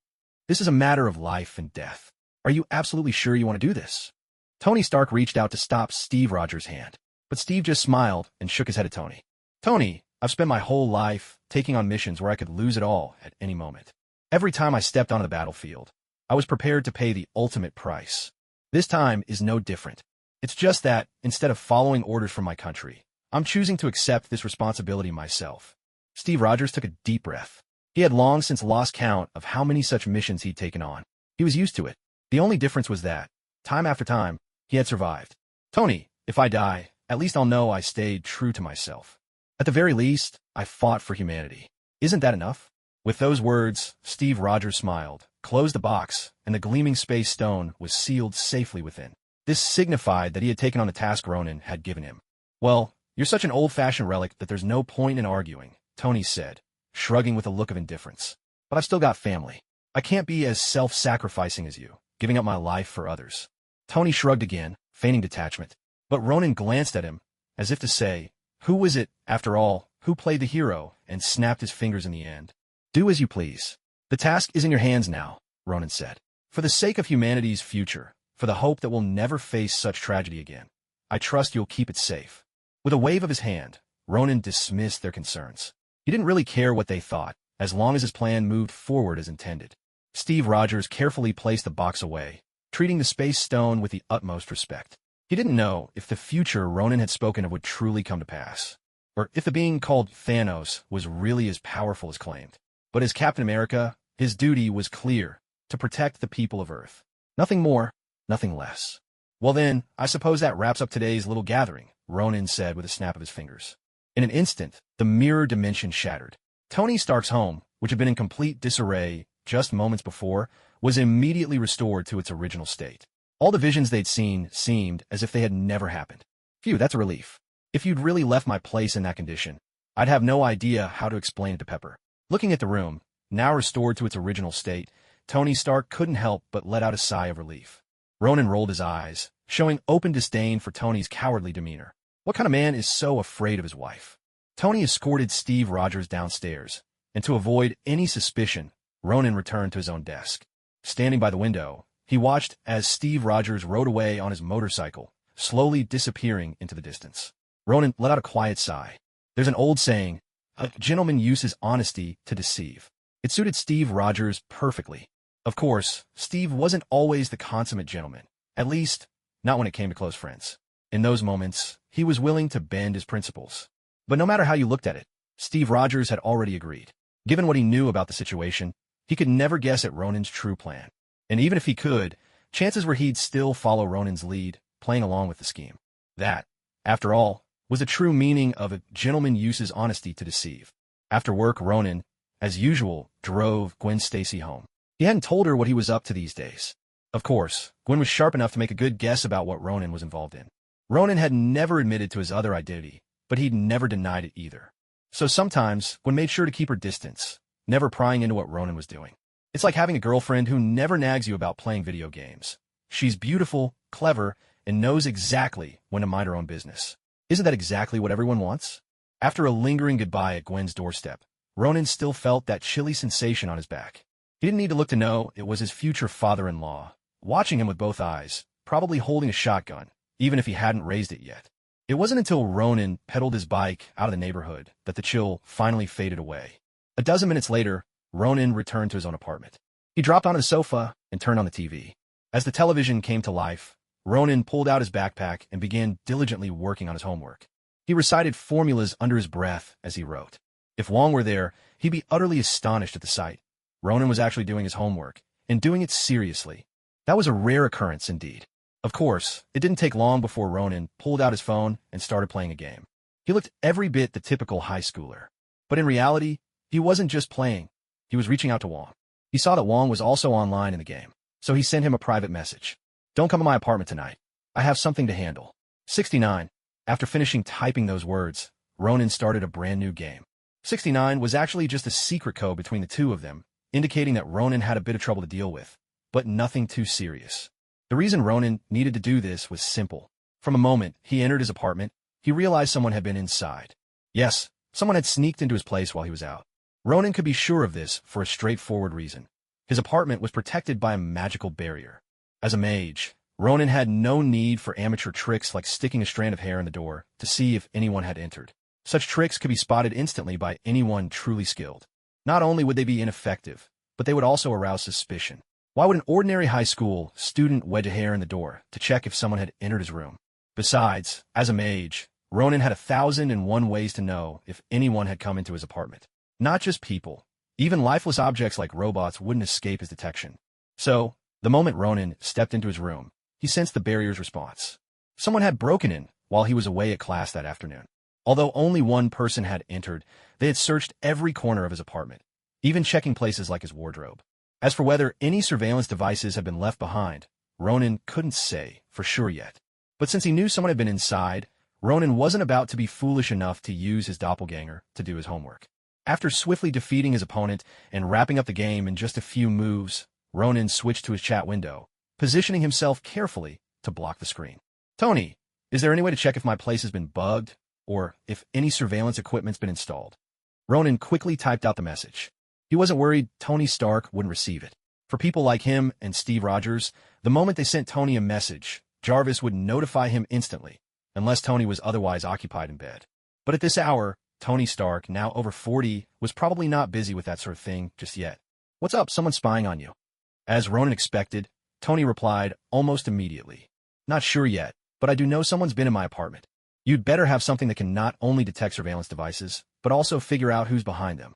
This is a matter of life and death. Are you absolutely sure you want to do this? Tony Stark reached out to stop Steve Rogers' hand, but Steve just smiled and shook his head at Tony. Tony, I've spent my whole life taking on missions where I could lose it all at any moment. Every time I stepped onto the battlefield, I was prepared to pay the ultimate price. This time is no different. It's just that, instead of following orders from my country, I'm choosing to accept this responsibility myself. Steve Rogers took a deep breath. He had long since lost count of how many such missions he'd taken on. He was used to it. The only difference was that, time after time, he had survived. Tony, if I die, at least I'll know I stayed true to myself. At the very least, I fought for humanity. Isn't that enough? With those words, Steve Rogers smiled, closed the box, and the gleaming Space Stone was sealed safely within. This signified that he had taken on the task Ronan had given him. Well, you're such an old-fashioned relic that there's no point in arguing, Tony said, shrugging with a look of indifference. But I've still got family. I can't be as self-sacrificing as you, giving up my life for others. Tony shrugged again, feigning detachment. But Ronan glanced at him, as if to say, who was it, after all, who played the hero, and snapped his fingers in the end. Do as you please. The task is in your hands now, Ronan said. For the sake of humanity's future, for the hope that we'll never face such tragedy again, I trust you'll keep it safe. With a wave of his hand, Ronan dismissed their concerns. He didn't really care what they thought, as long as his plan moved forward as intended. Steve Rogers carefully placed the box away, treating the space stone with the utmost respect. He didn't know if the future Ronan had spoken of would truly come to pass, or if the being called Thanos was really as powerful as claimed. But as Captain America, his duty was clear, to protect the people of Earth. Nothing more, nothing less. Well then, I suppose that wraps up today's little gathering, Ronan said with a snap of his fingers. In an instant, the mirror dimension shattered. Tony Stark's home, which had been in complete disarray just moments before, was immediately restored to its original state. All the visions they'd seen seemed as if they had never happened. Phew, that's a relief. If you'd really left my place in that condition, I'd have no idea how to explain it to Pepper. Looking at the room, now restored to its original state, Tony Stark couldn't help but let out a sigh of relief. Ronan rolled his eyes, showing open disdain for Tony's cowardly demeanor. What kind of man is so afraid of his wife? Tony escorted Steve Rogers downstairs, and to avoid any suspicion, Ronan returned to his own desk. Standing by the window, he watched as Steve Rogers rode away on his motorcycle, slowly disappearing into the distance. Ronan let out a quiet sigh. There's an old saying, a gentleman uses honesty to deceive. It suited Steve Rogers perfectly. Of course, Steve wasn't always the consummate gentleman, at least, not when it came to close friends. In those moments, he was willing to bend his principles. But no matter how you looked at it, Steve Rogers had already agreed. Given what he knew about the situation, he could never guess at Ronan's true plan. And even if he could, chances were he'd still follow Ronan's lead, playing along with the scheme. That, after all, was the true meaning of a gentleman uses honesty to deceive. After work, Ronan, as usual, drove Gwen Stacy home. He hadn't told her what he was up to these days. Of course, Gwen was sharp enough to make a good guess about what Ronan was involved in. Ronan had never admitted to his other identity, but he'd never denied it either. So sometimes, Gwen made sure to keep her distance, never prying into what Ronan was doing. It's like having a girlfriend who never nags you about playing video games. She's beautiful, clever, and knows exactly when to mind her own business. Isn't that exactly what everyone wants? After a lingering goodbye at Gwen's doorstep, Ronan still felt that chilly sensation on his back. He didn't need to look to know it was his future father-in-law, watching him with both eyes, probably holding a shotgun, even if he hadn't raised it yet. It wasn't until Ronan pedaled his bike out of the neighborhood that the chill finally faded away. A dozen minutes later, Ronan returned to his own apartment. He dropped onto the sofa and turned on the TV. As the television came to life, Ronan pulled out his backpack and began diligently working on his homework. He recited formulas under his breath as he wrote. If Wong were there, he'd be utterly astonished at the sight. Ronan was actually doing his homework, and doing it seriously. That was a rare occurrence indeed. Of course, it didn't take long before Ronan pulled out his phone and started playing a game. He looked every bit the typical high schooler. But in reality, he wasn't just playing. He was reaching out to Wong. He saw that Wong was also online in the game, so he sent him a private message. Don't come to my apartment tonight. I have something to handle. 69. After finishing typing those words, Ronan started a brand new game. 69 was actually just a secret code between the two of them, indicating that Ronan had a bit of trouble to deal with, but nothing too serious. The reason Ronan needed to do this was simple. From a moment he entered his apartment, he realized someone had been inside. Yes, someone had sneaked into his place while he was out. Ronan could be sure of this for a straightforward reason. His apartment was protected by a magical barrier. As a mage, Ronan had no need for amateur tricks like sticking a strand of hair in the door to see if anyone had entered. Such tricks could be spotted instantly by anyone truly skilled. Not only would they be ineffective, but they would also arouse suspicion. Why would an ordinary high school student wedge a hair in the door to check if someone had entered his room? Besides, as a mage, Ronan had 1,001 ways to know if anyone had come into his apartment. Not just people. Even lifeless objects like robots wouldn't escape his detection. So, the moment Ronan stepped into his room, he sensed the barrier's response. Someone had broken in while he was away at class that afternoon. Although only one person had entered, they had searched every corner of his apartment, even checking places like his wardrobe. As for whether any surveillance devices had been left behind, Ronan couldn't say for sure yet. But since he knew someone had been inside, Ronan wasn't about to be foolish enough to use his doppelganger to do his homework. After swiftly defeating his opponent and wrapping up the game in just a few moves, Ronan switched to his chat window, positioning himself carefully to block the screen. Tony, is there any way to check if my place has been bugged, or if any surveillance equipment's been installed? Ronan quickly typed out the message. He wasn't worried Tony Stark wouldn't receive it. For people like him and Steve Rogers, the moment they sent Tony a message, Jarvis would notify him instantly, unless Tony was otherwise occupied in bed. But at this hour, Tony Stark, now over 40, was probably not busy with that sort of thing just yet. What's up? Someone spying on you? As Ronan expected, Tony replied almost immediately. Not sure yet, but I do know someone's been in my apartment. You'd better have something that can not only detect surveillance devices, but also figure out who's behind them.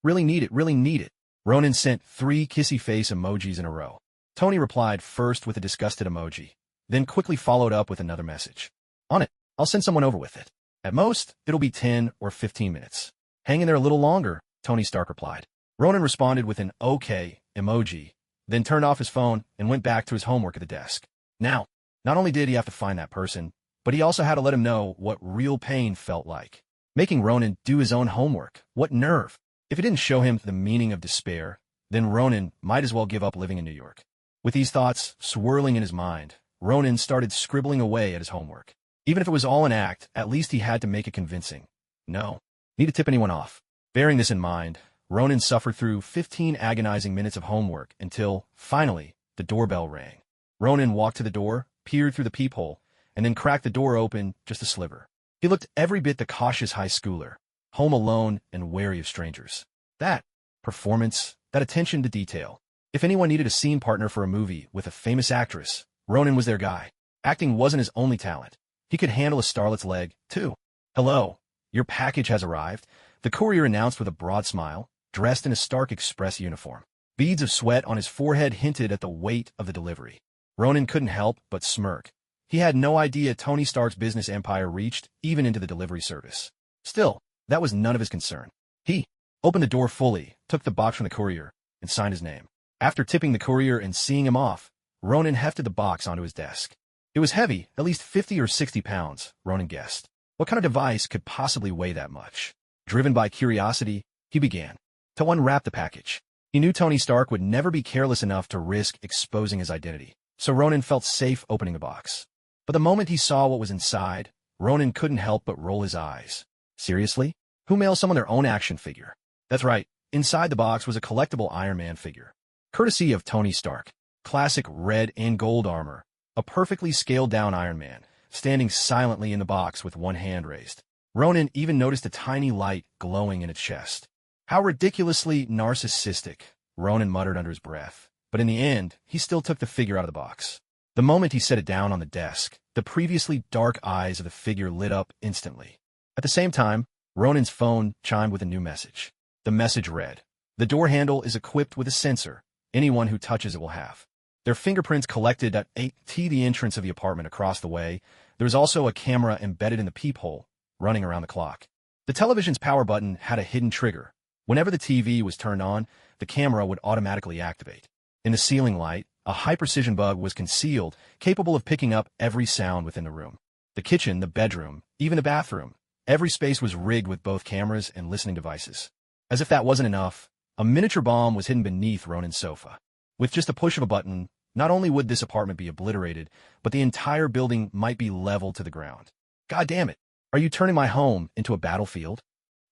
Really need it, really need it. Ronan sent 3 kissy face emojis in a row. Tony replied first with a disgusted emoji, then quickly followed up with another message. On it, I'll send someone over with it. At most, it'll be 10 or 15 minutes. Hang in there a little longer, Tony Stark replied. Ronan responded with an okay emoji, then turned off his phone and went back to his homework at the desk. Now, not only did he have to find that person, but he also had to let him know what real pain felt like. Making Ronan do his own homework. What nerve! If it didn't show him the meaning of despair, then Ronan might as well give up living in New York. With these thoughts swirling in his mind, Ronan started scribbling away at his homework. Even if it was all an act, at least he had to make it convincing. No. Need to tip anyone off. Bearing this in mind, Ronan suffered through 15 agonizing minutes of homework until, finally, the doorbell rang. Ronan walked to the door, peered through the peephole, and then cracked the door open just a sliver. He looked every bit the cautious high schooler, home alone and wary of strangers. That performance, that attention to detail. If anyone needed a scene partner for a movie with a famous actress, Ronan was their guy. Acting wasn't his only talent. He could handle a starlet's leg, too. Hello, your package has arrived, the courier announced with a broad smile, dressed in a Stark Express uniform. Beads of sweat on his forehead hinted at the weight of the delivery. Ronan couldn't help but smirk. He had no idea Tony Stark's business empire reached even into the delivery service. Still, that was none of his concern. He opened the door fully, took the box from the courier, and signed his name. After tipping the courier and seeing him off, Ronan hefted the box onto his desk. It was heavy, at least 50 or 60 pounds, Ronan guessed. What kind of device could possibly weigh that much? Driven by curiosity, he began to unwrap the package. He knew Tony Stark would never be careless enough to risk exposing his identity, so Ronan felt safe opening the box. But the moment he saw what was inside, Ronan couldn't help but roll his eyes. Seriously? Who mails someone their own action figure? That's right, inside the box was a collectible Iron Man figure. Courtesy of Tony Stark. Classic red and gold armor. A perfectly scaled-down Iron Man, standing silently in the box with one hand raised. Ronan even noticed a tiny light glowing in its chest. How ridiculously narcissistic, Ronan muttered under his breath. But in the end, he still took the figure out of the box. The moment he set it down on the desk, the previously dark eyes of the figure lit up instantly. At the same time, Ronan's phone chimed with a new message. The message read, "The door handle is equipped with a sensor. Anyone who touches it will have their fingerprints collected at the entrance of the apartment across the way. There was also a camera embedded in the peephole, running around the clock. The television's power button had a hidden trigger. Whenever the TV was turned on, the camera would automatically activate. In the ceiling light, a high-precision bug was concealed, capable of picking up every sound within the room. The kitchen, the bedroom, even the bathroom. Every space was rigged with both cameras and listening devices. As if that wasn't enough, a miniature bomb was hidden beneath Ronan's sofa. With just a push of a button, not only would this apartment be obliterated, but the entire building might be leveled to the ground. God damn it! Are you turning my home into a battlefield?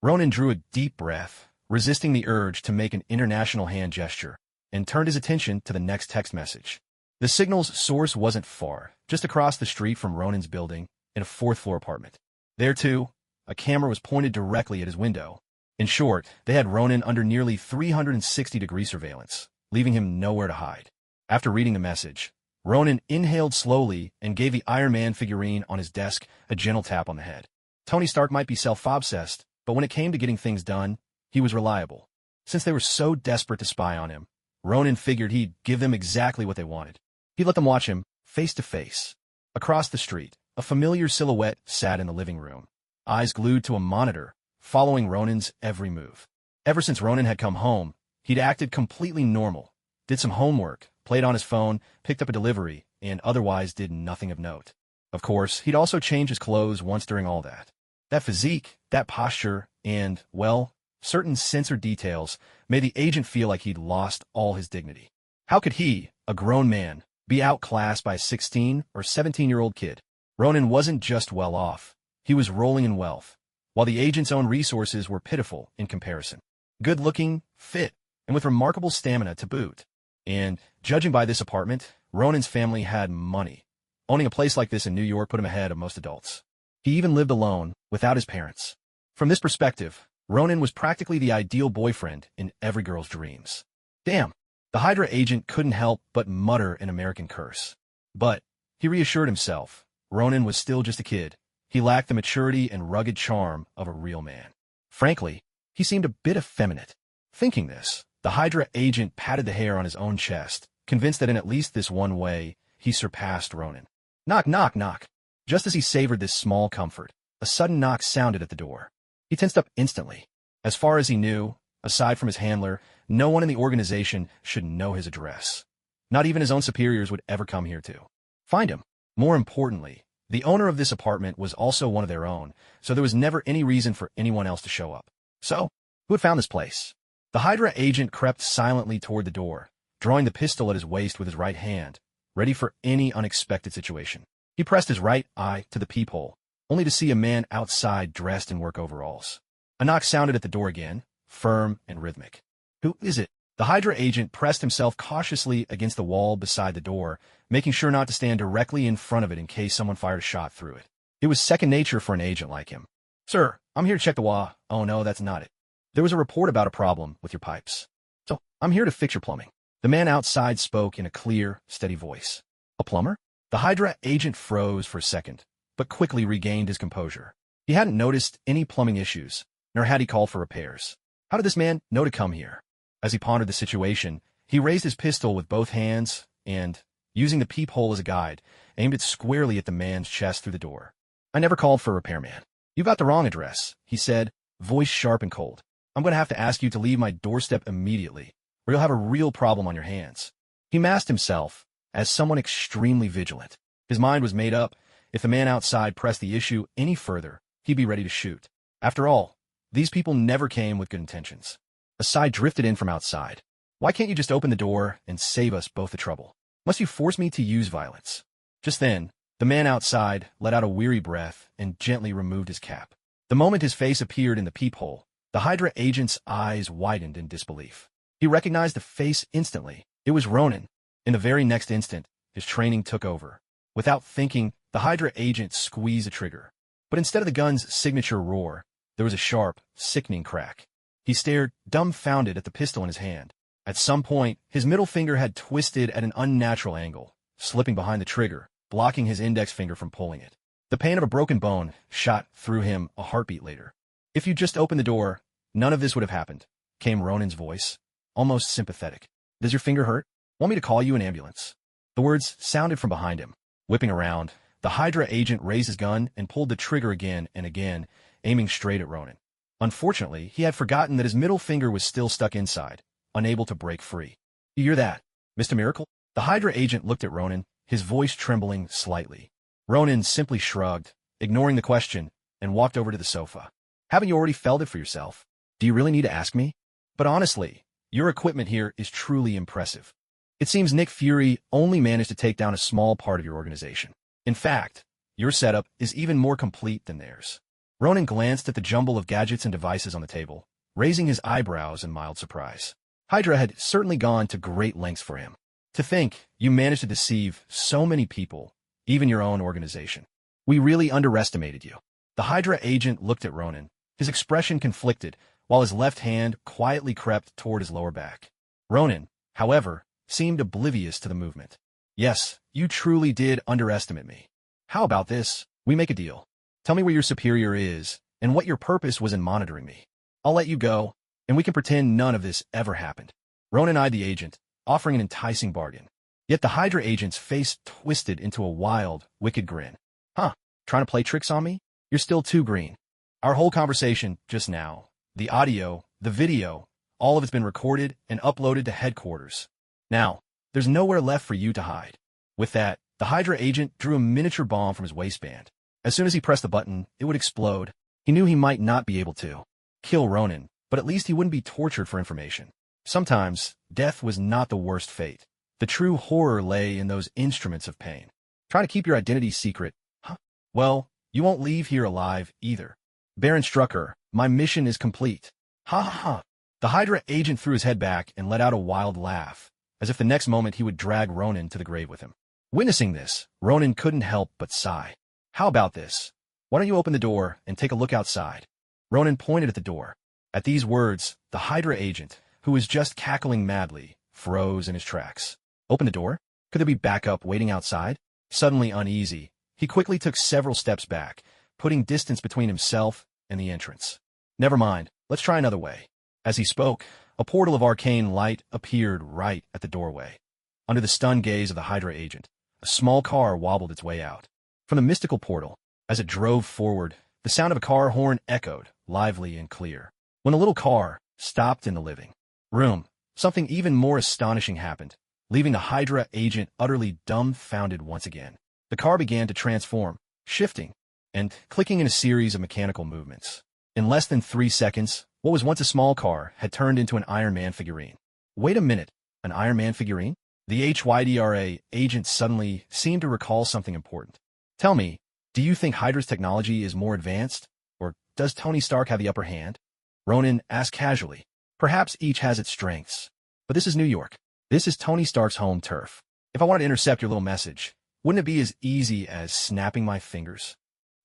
Ronan drew a deep breath, resisting the urge to make an international hand gesture, and turned his attention to the next text message. The signal's source wasn't far, just across the street from Ronan's building, in a fourth-floor apartment. There, too, a camera was pointed directly at his window. In short, they had Ronan under nearly 360-degree surveillance, leaving him nowhere to hide. After reading the message, Ronan inhaled slowly and gave the Iron Man figurine on his desk a gentle tap on the head. Tony Stark might be self-obsessed, but when it came to getting things done, he was reliable. Since they were so desperate to spy on him, Ronan figured he'd give them exactly what they wanted. He'd let them watch him, face to face. Across the street, a familiar silhouette sat in the living room, eyes glued to a monitor, following Ronan's every move. Ever since Ronan had come home, he'd acted completely normal, did some homework, played on his phone, picked up a delivery, and otherwise did nothing of note. Of course, he'd also changed his clothes once during all that. That physique, that posture, and, well, certain censored details made the agent feel like he'd lost all his dignity. How could he, a grown man, be outclassed by a 16 or 17-year-old kid? Ronan wasn't just well off. He was rolling in wealth, while the agent's own resources were pitiful in comparison. Good-looking, fit, and with remarkable stamina to boot. And, judging by this apartment, Ronan's family had money. Owning a place like this in New York put him ahead of most adults. He even lived alone, without his parents. From this perspective, Ronan was practically the ideal boyfriend in every girl's dreams. Damn, the Hydra agent couldn't help but mutter an American curse. But, he reassured himself, Ronan was still just a kid. He lacked the maturity and rugged charm of a real man. Frankly, he seemed a bit effeminate. Thinking this, the Hydra agent patted the hair on his own chest, convinced that in at least this one way, he surpassed Ronan. Knock, knock, knock. Just as he savored this small comfort, a sudden knock sounded at the door. He tensed up instantly. As far as he knew, aside from his handler, no one in the organization should know his address. Not even his own superiors would ever come here to find him. More importantly, the owner of this apartment was also one of their own, so there was never any reason for anyone else to show up. So, who had found this place? The Hydra agent crept silently toward the door, drawing the pistol at his waist with his right hand, ready for any unexpected situation. He pressed his right eye to the peephole, only to see a man outside dressed in work overalls. A knock sounded at the door again, firm and rhythmic. Who is it? The Hydra agent pressed himself cautiously against the wall beside the door, making sure not to stand directly in front of it in case someone fired a shot through it. It was second nature for an agent like him. Sir, I'm here to check the wall. Oh no, that's not it. There was a report about a problem with your pipes. So, I'm here to fix your plumbing. The man outside spoke in a clear, steady voice. A plumber? The Hydra agent froze for a second, but quickly regained his composure. He hadn't noticed any plumbing issues, nor had he called for repairs. How did this man know to come here? As he pondered the situation, he raised his pistol with both hands and, using the peephole as a guide, aimed it squarely at the man's chest through the door. I never called for a repairman. You got the wrong address, he said, voice sharp and cold. I'm going to have to ask you to leave my doorstep immediately, or you'll have a real problem on your hands. He masked himself as someone extremely vigilant. His mind was made up. If the man outside pressed the issue any further, he'd be ready to shoot. After all, these people never came with good intentions. A sigh drifted in from outside. Why can't you just open the door and save us both the trouble? Must you force me to use violence? Just then, the man outside let out a weary breath and gently removed his cap. The moment his face appeared in the peephole, the Hydra agent's eyes widened in disbelief. He recognized the face instantly. It was Ronan. In the very next instant, his training took over. Without thinking, the Hydra agent squeezed a trigger. But instead of the gun's signature roar, there was a sharp, sickening crack. He stared, dumbfounded, at the pistol in his hand. At some point, his middle finger had twisted at an unnatural angle, slipping behind the trigger, blocking his index finger from pulling it. The pain of a broken bone shot through him a heartbeat later. If you just opened the door, none of this would have happened, came Ronan's voice, almost sympathetic. Does your finger hurt? Want me to call you an ambulance? The words sounded from behind him. Whipping around, the Hydra agent raised his gun and pulled the trigger again and again, aiming straight at Ronan. Unfortunately, he had forgotten that his middle finger was still stuck inside, unable to break free. You hear that, Mr. Miracle? The Hydra agent looked at Ronan, his voice trembling slightly. Ronan simply shrugged, ignoring the question, and walked over to the sofa. Haven't you already felt it for yourself? Do you really need to ask me? But honestly, your equipment here is truly impressive. It seems Nick Fury only managed to take down a small part of your organization. In fact, your setup is even more complete than theirs. Ronan glanced at the jumble of gadgets and devices on the table, raising his eyebrows in mild surprise. Hydra had certainly gone to great lengths for him. To think you managed to deceive so many people, even your own organization. We really underestimated you. The Hydra agent looked at Ronan, his expression conflicted, while his left hand quietly crept toward his lower back. Ronan, however, seemed oblivious to the movement. Yes, you truly did underestimate me. How about this? We make a deal. Tell me where your superior is, and what your purpose was in monitoring me. I'll let you go, and we can pretend none of this ever happened. Ronan eyed the agent, offering an enticing bargain. Yet the Hydra agent's face twisted into a wild, wicked grin. Huh, trying to play tricks on me? You're still too green. Our whole conversation just now, the audio, the video, all of it's been recorded and uploaded to headquarters. Now, there's nowhere left for you to hide. With that, the Hydra agent drew a miniature bomb from his waistband. As soon as he pressed the button, it would explode. He knew he might not be able to kill Ronan, but at least he wouldn't be tortured for information. Sometimes, death was not the worst fate. The true horror lay in those instruments of pain. Trying to keep your identity secret, huh? Well, you won't leave here alive either. Baron Strucker, my mission is complete. Ha ha ha. The Hydra agent threw his head back and let out a wild laugh, as if the next moment he would drag Ronan to the grave with him. Witnessing this, Ronan couldn't help but sigh. How about this? Why don't you open the door and take a look outside? Ronan pointed at the door. At these words, the Hydra agent, who was just cackling madly, froze in his tracks. Open the door? Could there be backup waiting outside? Suddenly uneasy, he quickly took several steps back, putting distance between himself and the entrance. Never mind, let's try another way. As he spoke, a portal of arcane light appeared right at the doorway. Under the stunned gaze of the Hydra agent, a small car wobbled its way out. From the mystical portal, as it drove forward, the sound of a car horn echoed, lively and clear. When the little car stopped in the living room, something even more astonishing happened, leaving the Hydra agent utterly dumbfounded once again. The car began to transform, shifting, and clicking in a series of mechanical movements. In less than 3 seconds, what was once a small car had turned into an Iron Man figurine. Wait a minute, an Iron Man figurine? The HYDRA agent suddenly seemed to recall something important. Tell me, do you think Hydra's technology is more advanced, or does Tony Stark have the upper hand? Ronan asked casually. Perhaps each has its strengths. But this is New York. This is Tony Stark's home turf. If I wanted to intercept your little message, wouldn't it be as easy as snapping my fingers?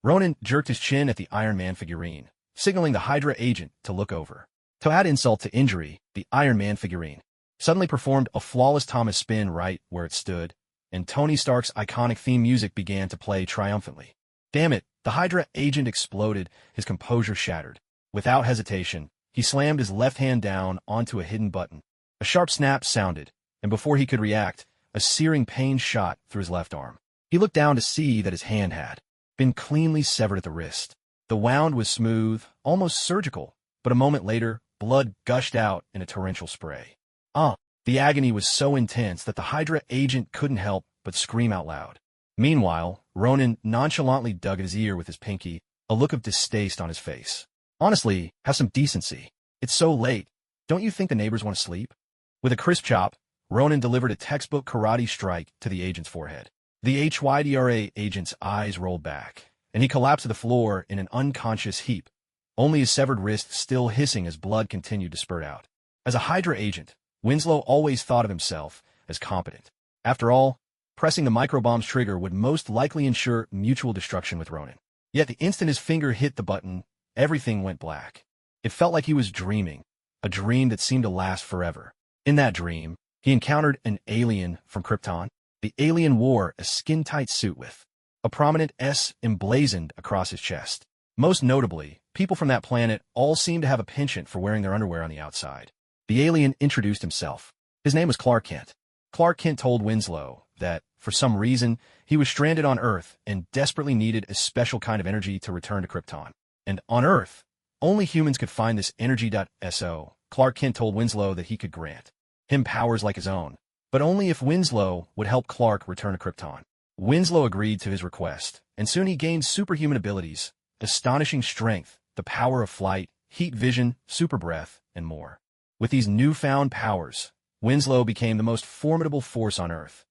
Ronan jerked his chin at the Iron Man figurine, signaling the Hydra agent to look over. To add insult to injury, the Iron Man figurine suddenly performed a flawless Thomas spin right where it stood, and Tony Stark's iconic theme music began to play triumphantly. Damn it, the Hydra agent exploded, his composure shattered. Without hesitation, he slammed his left hand down onto a hidden button. A sharp snap sounded, and before he could react, a searing pain shot through his left arm. He looked down to see that his hand had been cleanly severed at the wrist. The wound was smooth, almost surgical, but a moment later, blood gushed out in a torrential spray. The agony was so intense that the Hydra agent couldn't help but scream out loud. Meanwhile, Ronan nonchalantly dug at his ear with his pinky, a look of distaste on his face. Honestly, have some decency. It's so late. Don't you think the neighbors want to sleep? With a crisp chop, Ronan delivered a textbook karate strike to the agent's forehead. The HYDRA agent's eyes rolled back, and he collapsed to the floor in an unconscious heap, only his severed wrist still hissing as blood continued to spurt out. As a Hydra agent, Winslow always thought of himself as competent. After all, pressing the microbomb's trigger would most likely ensure mutual destruction with Ronan. Yet the instant his finger hit the button, everything went black. It felt like he was dreaming, a dream that seemed to last forever. In that dream, he encountered an alien from Krypton. The alien wore a skin-tight suit with a prominent S emblazoned across his chest. Most notably, people from that planet all seemed to have a penchant for wearing their underwear on the outside. The alien introduced himself. His name was Clark Kent. Clark Kent told Winslow that, for some reason, he was stranded on Earth and desperately needed a special kind of energy to return to Krypton. And on Earth, only humans could find this energy.so. Clark Kent told Winslow that he could grant him powers like his own, but only if Winslow would help Clark return to Krypton. Winslow agreed to his request, and soon he gained superhuman abilities, astonishing strength, the power of flight, heat vision, super breath, and more. With these newfound powers, Winslow became the most formidable force on Earth.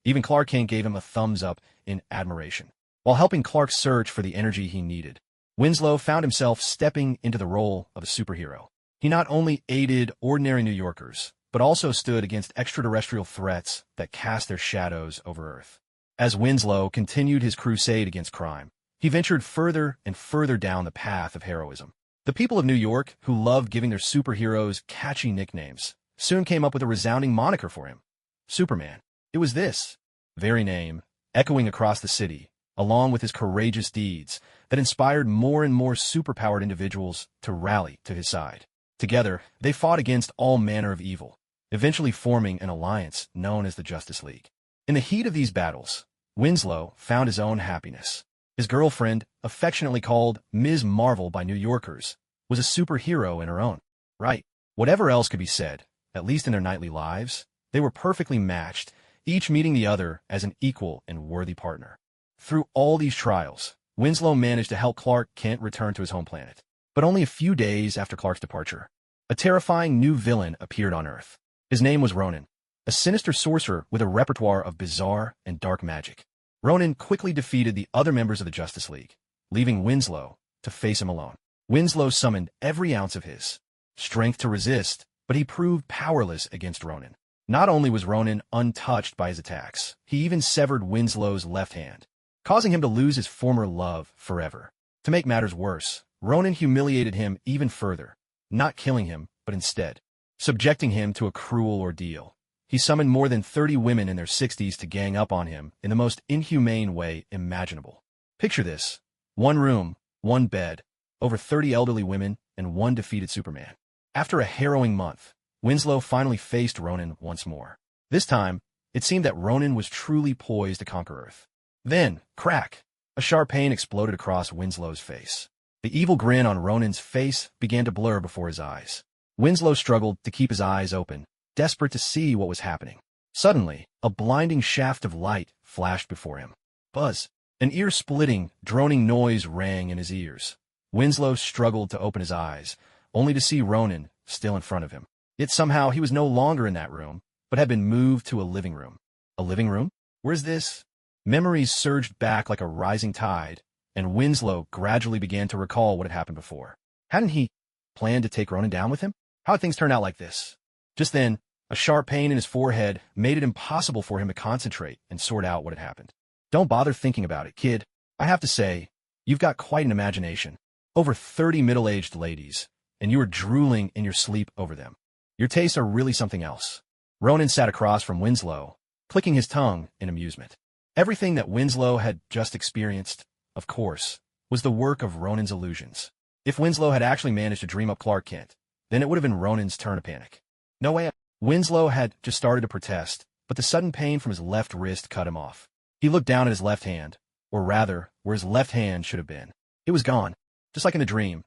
Even Clark Kent gave him a thumbs up in admiration. While helping Clark search for the energy he needed, Winslow found himself stepping into the role of a superhero. He not only aided ordinary New Yorkers, but also stood against extraterrestrial threats that cast their shadows over Earth. As Winslow continued his crusade against crime, he ventured further and further down the path of heroism. The people of New York, who loved giving their superheroes catchy nicknames, soon came up with a resounding moniker for him: Superman. It was this very name, echoing across the city, along with his courageous deeds, that inspired more and more superpowered individuals to rally to his side. Together, they fought against all manner of evil, eventually forming an alliance known as the Justice League. In the heat of these battles, Winslow found his own happiness. His girlfriend, affectionately called Ms. Marvel by New Yorkers, was a superhero in her own right. Whatever else could be said, at least in their nightly lives, they were perfectly matched, each meeting the other as an equal and worthy partner. Through all these trials, Winslow managed to help Clark Kent return to his home planet. But only a few days after Clark's departure, a terrifying new villain appeared on Earth. His name was Ronan, a sinister sorcerer with a repertoire of bizarre and dark magic. Ronan quickly defeated the other members of the Justice League, leaving Winslow to face him alone. Winslow summoned every ounce of his strength to resist, but he proved powerless against Ronan. Not only was Ronan untouched by his attacks, he even severed Winslow's left hand, causing him to lose his former love forever. To make matters worse, Ronan humiliated him even further, not killing him, but instead subjecting him to a cruel ordeal. He summoned more than 30 women in their 60s to gang up on him in the most inhumane way imaginable. Picture this: one room, one bed, over 30 elderly women, and one defeated Superman. After a harrowing month, Winslow finally faced Ronan once more. This time, it seemed that Ronan was truly poised to conquer Earth. Then, crack! A sharp pain exploded across Winslow's face. The evil grin on Ronan's face began to blur before his eyes. Winslow struggled to keep his eyes open, desperate to see what was happening. Suddenly, a blinding shaft of light flashed before him. Buzz! An ear-splitting, droning noise rang in his ears. Winslow struggled to open his eyes, only to see Ronan still in front of him. Yet somehow he was no longer in that room, but had been moved to a living room. A living room? Where's this? Memories surged back like a rising tide, and Winslow gradually began to recall what had happened before. Hadn't he planned to take Ronan down with him? How had things turned out like this? Just then, a sharp pain in his forehead made it impossible for him to concentrate and sort out what had happened. Don't bother thinking about it, kid. I have to say, you've got quite an imagination. Over 30 middle-aged ladies, and you are drooling in your sleep over them. Your tastes are really something else. Ronan sat across from Winslow, clicking his tongue in amusement. Everything that Winslow had just experienced, of course, was the work of Ronan's illusions. If Winslow had actually managed to dream up Clark Kent, then it would have been Ronan's turn to panic. No way. Winslow had just started to protest, but the sudden pain from his left wrist cut him off. He looked down at his left hand, or rather, where his left hand should have been. It was gone, just like in the dream.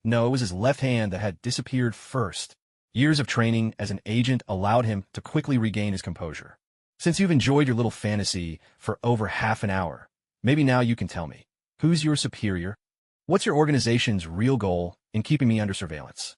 No, it was his left hand that had disappeared first. Years of training as an agent allowed him to quickly regain his composure. Since you've enjoyed your little fantasy for over half an hour, maybe now you can tell me, who's your superior? What's your organization's real goal in keeping me under surveillance?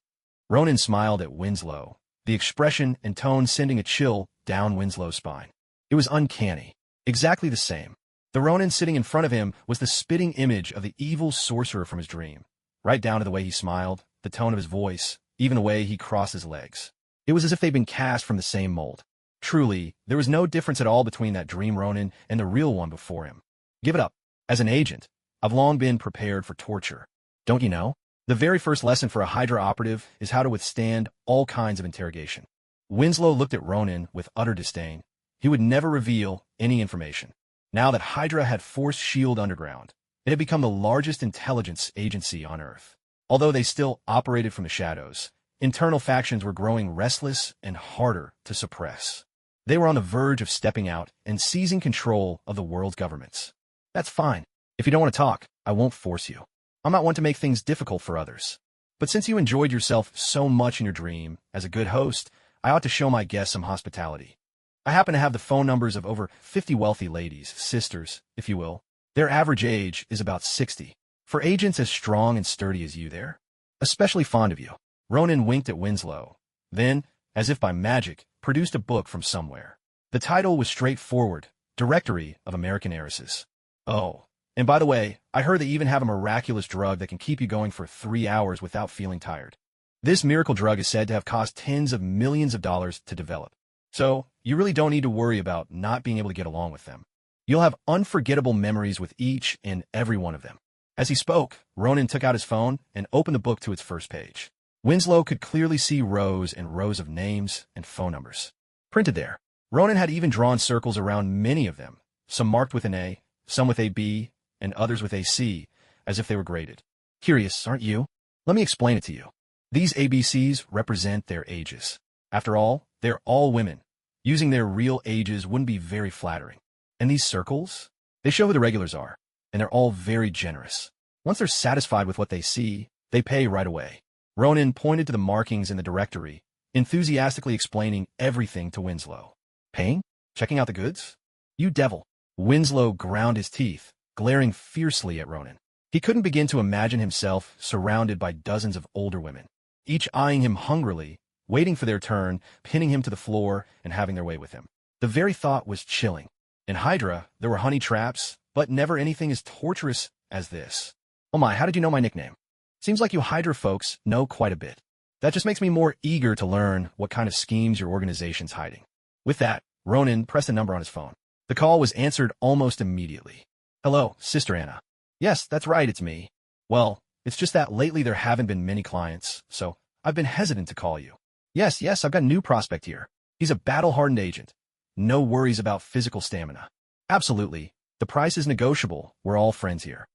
Ronan smiled at Winslow, the expression and tone sending a chill down Winslow's spine. It was uncanny. Exactly the same. The Ronan sitting in front of him was the spitting image of the evil sorcerer from his dream, right down to the way he smiled, the tone of his voice, even the way he crossed his legs. It was as if they'd been cast from the same mold. Truly, there was no difference at all between that dream Ronan and the real one before him. Give it up. As an agent, I've long been prepared for torture. Don't you know? The very first lesson for a Hydra operative is how to withstand all kinds of interrogation. Winslow looked at Ronan with utter disdain. He would never reveal any information. Now that Hydra had forced S.H.I.E.L.D. underground, it had become the largest intelligence agency on Earth. Although they still operated from the shadows, internal factions were growing restless and harder to suppress. They were on the verge of stepping out and seizing control of the world's governments. That's fine. If you don't want to talk, I won't force you. I'm not one to make things difficult for others. But since you enjoyed yourself so much in your dream, as a good host, I ought to show my guests some hospitality. I happen to have the phone numbers of over 50 wealthy ladies, sisters, if you will. Their average age is about 60. For agents as strong and sturdy as you, they're especially fond of you. Ronan winked at Winslow, then, as if by magic, produced a book from somewhere. The title was straightforward: Directory of American Heiresses. Oh, and by the way, I heard they even have a miraculous drug that can keep you going for 3 hours without feeling tired. This miracle drug is said to have cost tens of millions of dollars to develop. So, you really don't need to worry about not being able to get along with them. You'll have unforgettable memories with each and every one of them. As he spoke, Ronan took out his phone and opened the book to its first page. Winslow could clearly see rows and rows of names and phone numbers printed there. Ronan had even drawn circles around many of them, some marked with an A, some with a B, and others with a C, as if they were graded. Curious, aren't you? Let me explain it to you. These ABCs represent their ages. After all, they're all women. Using their real ages wouldn't be very flattering. And these circles? They show who the regulars are, and they're all very generous. Once they're satisfied with what they see, they pay right away. Ronan pointed to the markings in the directory, enthusiastically explaining everything to Winslow. Paying? Checking out the goods? You devil. Winslow ground his teeth, glaring fiercely at Ronan. He couldn't begin to imagine himself surrounded by dozens of older women, each eyeing him hungrily, waiting for their turn, pinning him to the floor, and having their way with him. The very thought was chilling. In Hydra, there were honey traps, but never anything as torturous as this. Oh my, how did you know my nickname? Seems like you Hydra folks know quite a bit. That just makes me more eager to learn what kind of schemes your organization's hiding. With that, Ronan pressed a number on his phone. The call was answered almost immediately. Hello, Sister Anna. Yes, that's right, it's me. Well, it's just that lately there haven't been many clients, so I've been hesitant to call you. Yes, I've got a new prospect here. He's a battle-hardened agent. No worries about physical stamina. Absolutely. The price is negotiable. We're all friends here.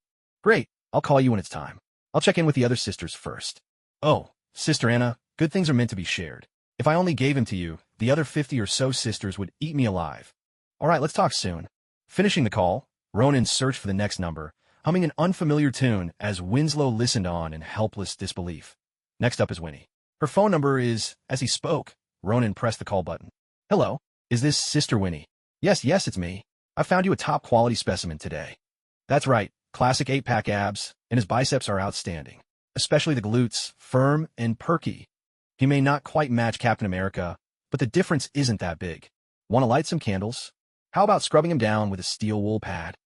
Great. I'll call you when it's time. I'll check in with the other sisters first. Oh, Sister Anna, good things are meant to be shared. If I only gave him to you, the other 50 or so sisters would eat me alive. All right, let's talk soon. Finishing the call, Ronan searched for the next number, humming an unfamiliar tune as Winslow listened on in helpless disbelief. Next up is Winnie. Her phone number is, as he spoke, Ronan pressed the call button. Hello, is this Sister Winnie? Yes, it's me. I found you a top-quality specimen today. That's right, classic 8-pack abs, and his biceps are outstanding. Especially the glutes, firm and perky. He may not quite match Captain America, but the difference isn't that big. Want to light some candles? How about scrubbing him down with a steel wool pad?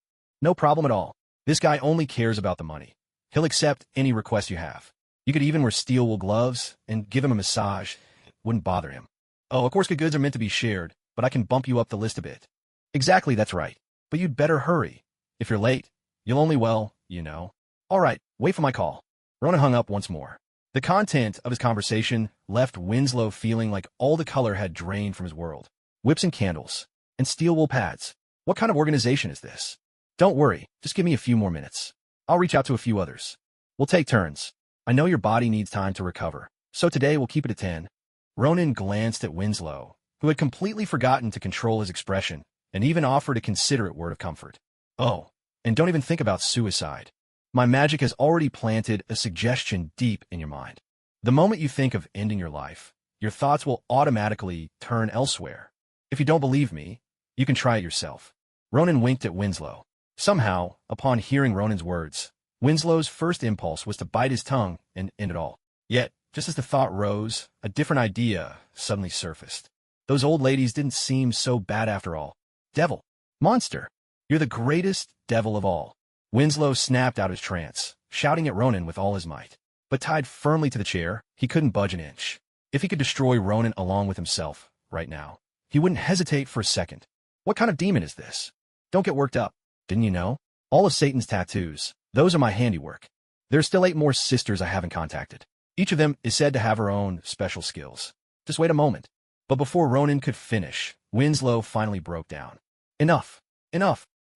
No problem at all. This guy only cares about the money. He'll accept any request you have. You could even wear steel wool gloves and give him a massage. It wouldn't bother him. Oh, of course good goods are meant to be shared, but I can bump you up the list a bit. Exactly, that's right. But you'd better hurry. If you're late, you'll only, well, you know. All right, wait for my call. Ronan hung up once more. The content of his conversation left Winslow feeling like all the color had drained from his world. Whips and candles. And steel wool pads. What kind of organization is this? Don't worry, just give me a few more minutes. I'll reach out to a few others. We'll take turns. I know your body needs time to recover, so today we'll keep it at 10. Ronan glanced at Winslow, who had completely forgotten to control his expression, and even offered a considerate word of comfort. Oh, and don't even think about suicide. My magic has already planted a suggestion deep in your mind. The moment you think of ending your life, your thoughts will automatically turn elsewhere. If you don't believe me, you can try it yourself. Ronan winked at Winslow. Somehow, upon hearing Ronan's words, Winslow's first impulse was to bite his tongue and end it all. Yet, just as the thought rose, a different idea suddenly surfaced. Those old ladies didn't seem so bad after all. Devil. Monster. You're the greatest devil of all. Winslow snapped out of his trance, shouting at Ronan with all his might. But tied firmly to the chair, he couldn't budge an inch. If he could destroy Ronan along with himself, right now, he wouldn't hesitate for a second. What kind of demon is this? Don't get worked up. Didn't you know? All of Satan's tattoos, those are my handiwork. There's still 8 more sisters I haven't contacted. Each of them is said to have her own special skills. Just wait a moment. But before Ronan could finish, Winslow finally broke down. Enough.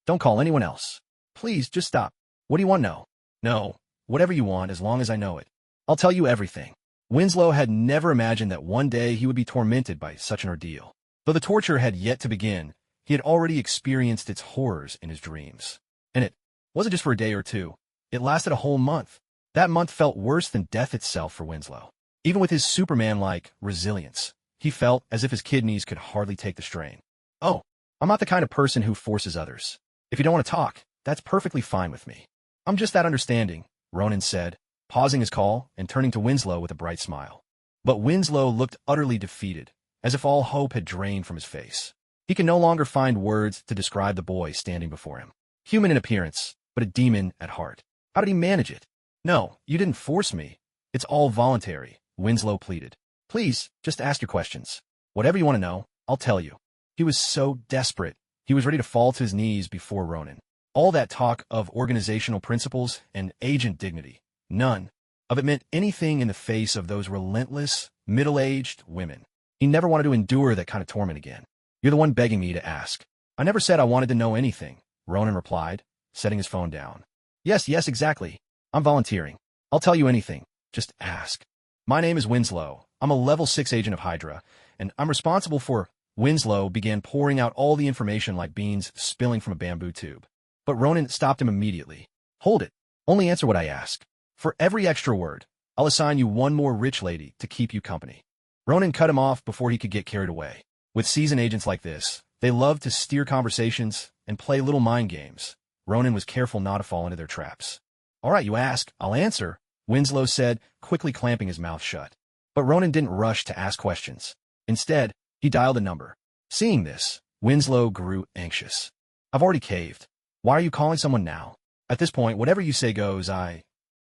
Don't call anyone else. Please, just stop. What do you want to know? No, whatever you want, as long as I know it. I'll tell you everything. Winslow had never imagined that one day he would be tormented by such an ordeal. Though the torture had yet to begin, he had already experienced its horrors in his dreams. And it wasn't just for a day or two. It lasted a whole month. That month felt worse than death itself for Winslow. Even with his Superman-like resilience, he felt as if his kidneys could hardly take the strain. Oh, I'm not the kind of person who forces others. If you don't want to talk, that's perfectly fine with me. I'm just that understanding, Ronan said, pausing his call and turning to Winslow with a bright smile. But Winslow looked utterly defeated, as if all hope had drained from his face. He could no longer find words to describe the boy standing before him. Human in appearance, but a demon at heart. How did he manage it? No, you didn't force me. It's all voluntary, Winslow pleaded. Please, just ask your questions. Whatever you want to know, I'll tell you. He was so desperate, he was ready to fall to his knees before Ronan. All that talk of organizational principles and agent dignity, none of it meant anything in the face of those relentless, middle-aged women. He never wanted to endure that kind of torment again. You're the one begging me to ask. I never said I wanted to know anything, Ronan replied, setting his phone down. Yes, exactly. I'm volunteering. I'll tell you anything. Just ask. My name is Winslow. I'm a level 6 agent of Hydra, and I'm responsible for... Winslow began pouring out all the information like beans spilling from a bamboo tube. But Ronan stopped him immediately. Hold it. Only answer what I ask. For every extra word, I'll assign you one more rich lady to keep you company. Ronan cut him off before he could get carried away. With seasoned agents like this, they love to steer conversations and play little mind games. Ronan was careful not to fall into their traps. All right, you ask, I'll answer, Winslow said, quickly clamping his mouth shut. But Ronan didn't rush to ask questions. Instead, he dialed a number. Seeing this, Winslow grew anxious. I've already caved. Why are you calling someone now? At this point, whatever you say goes,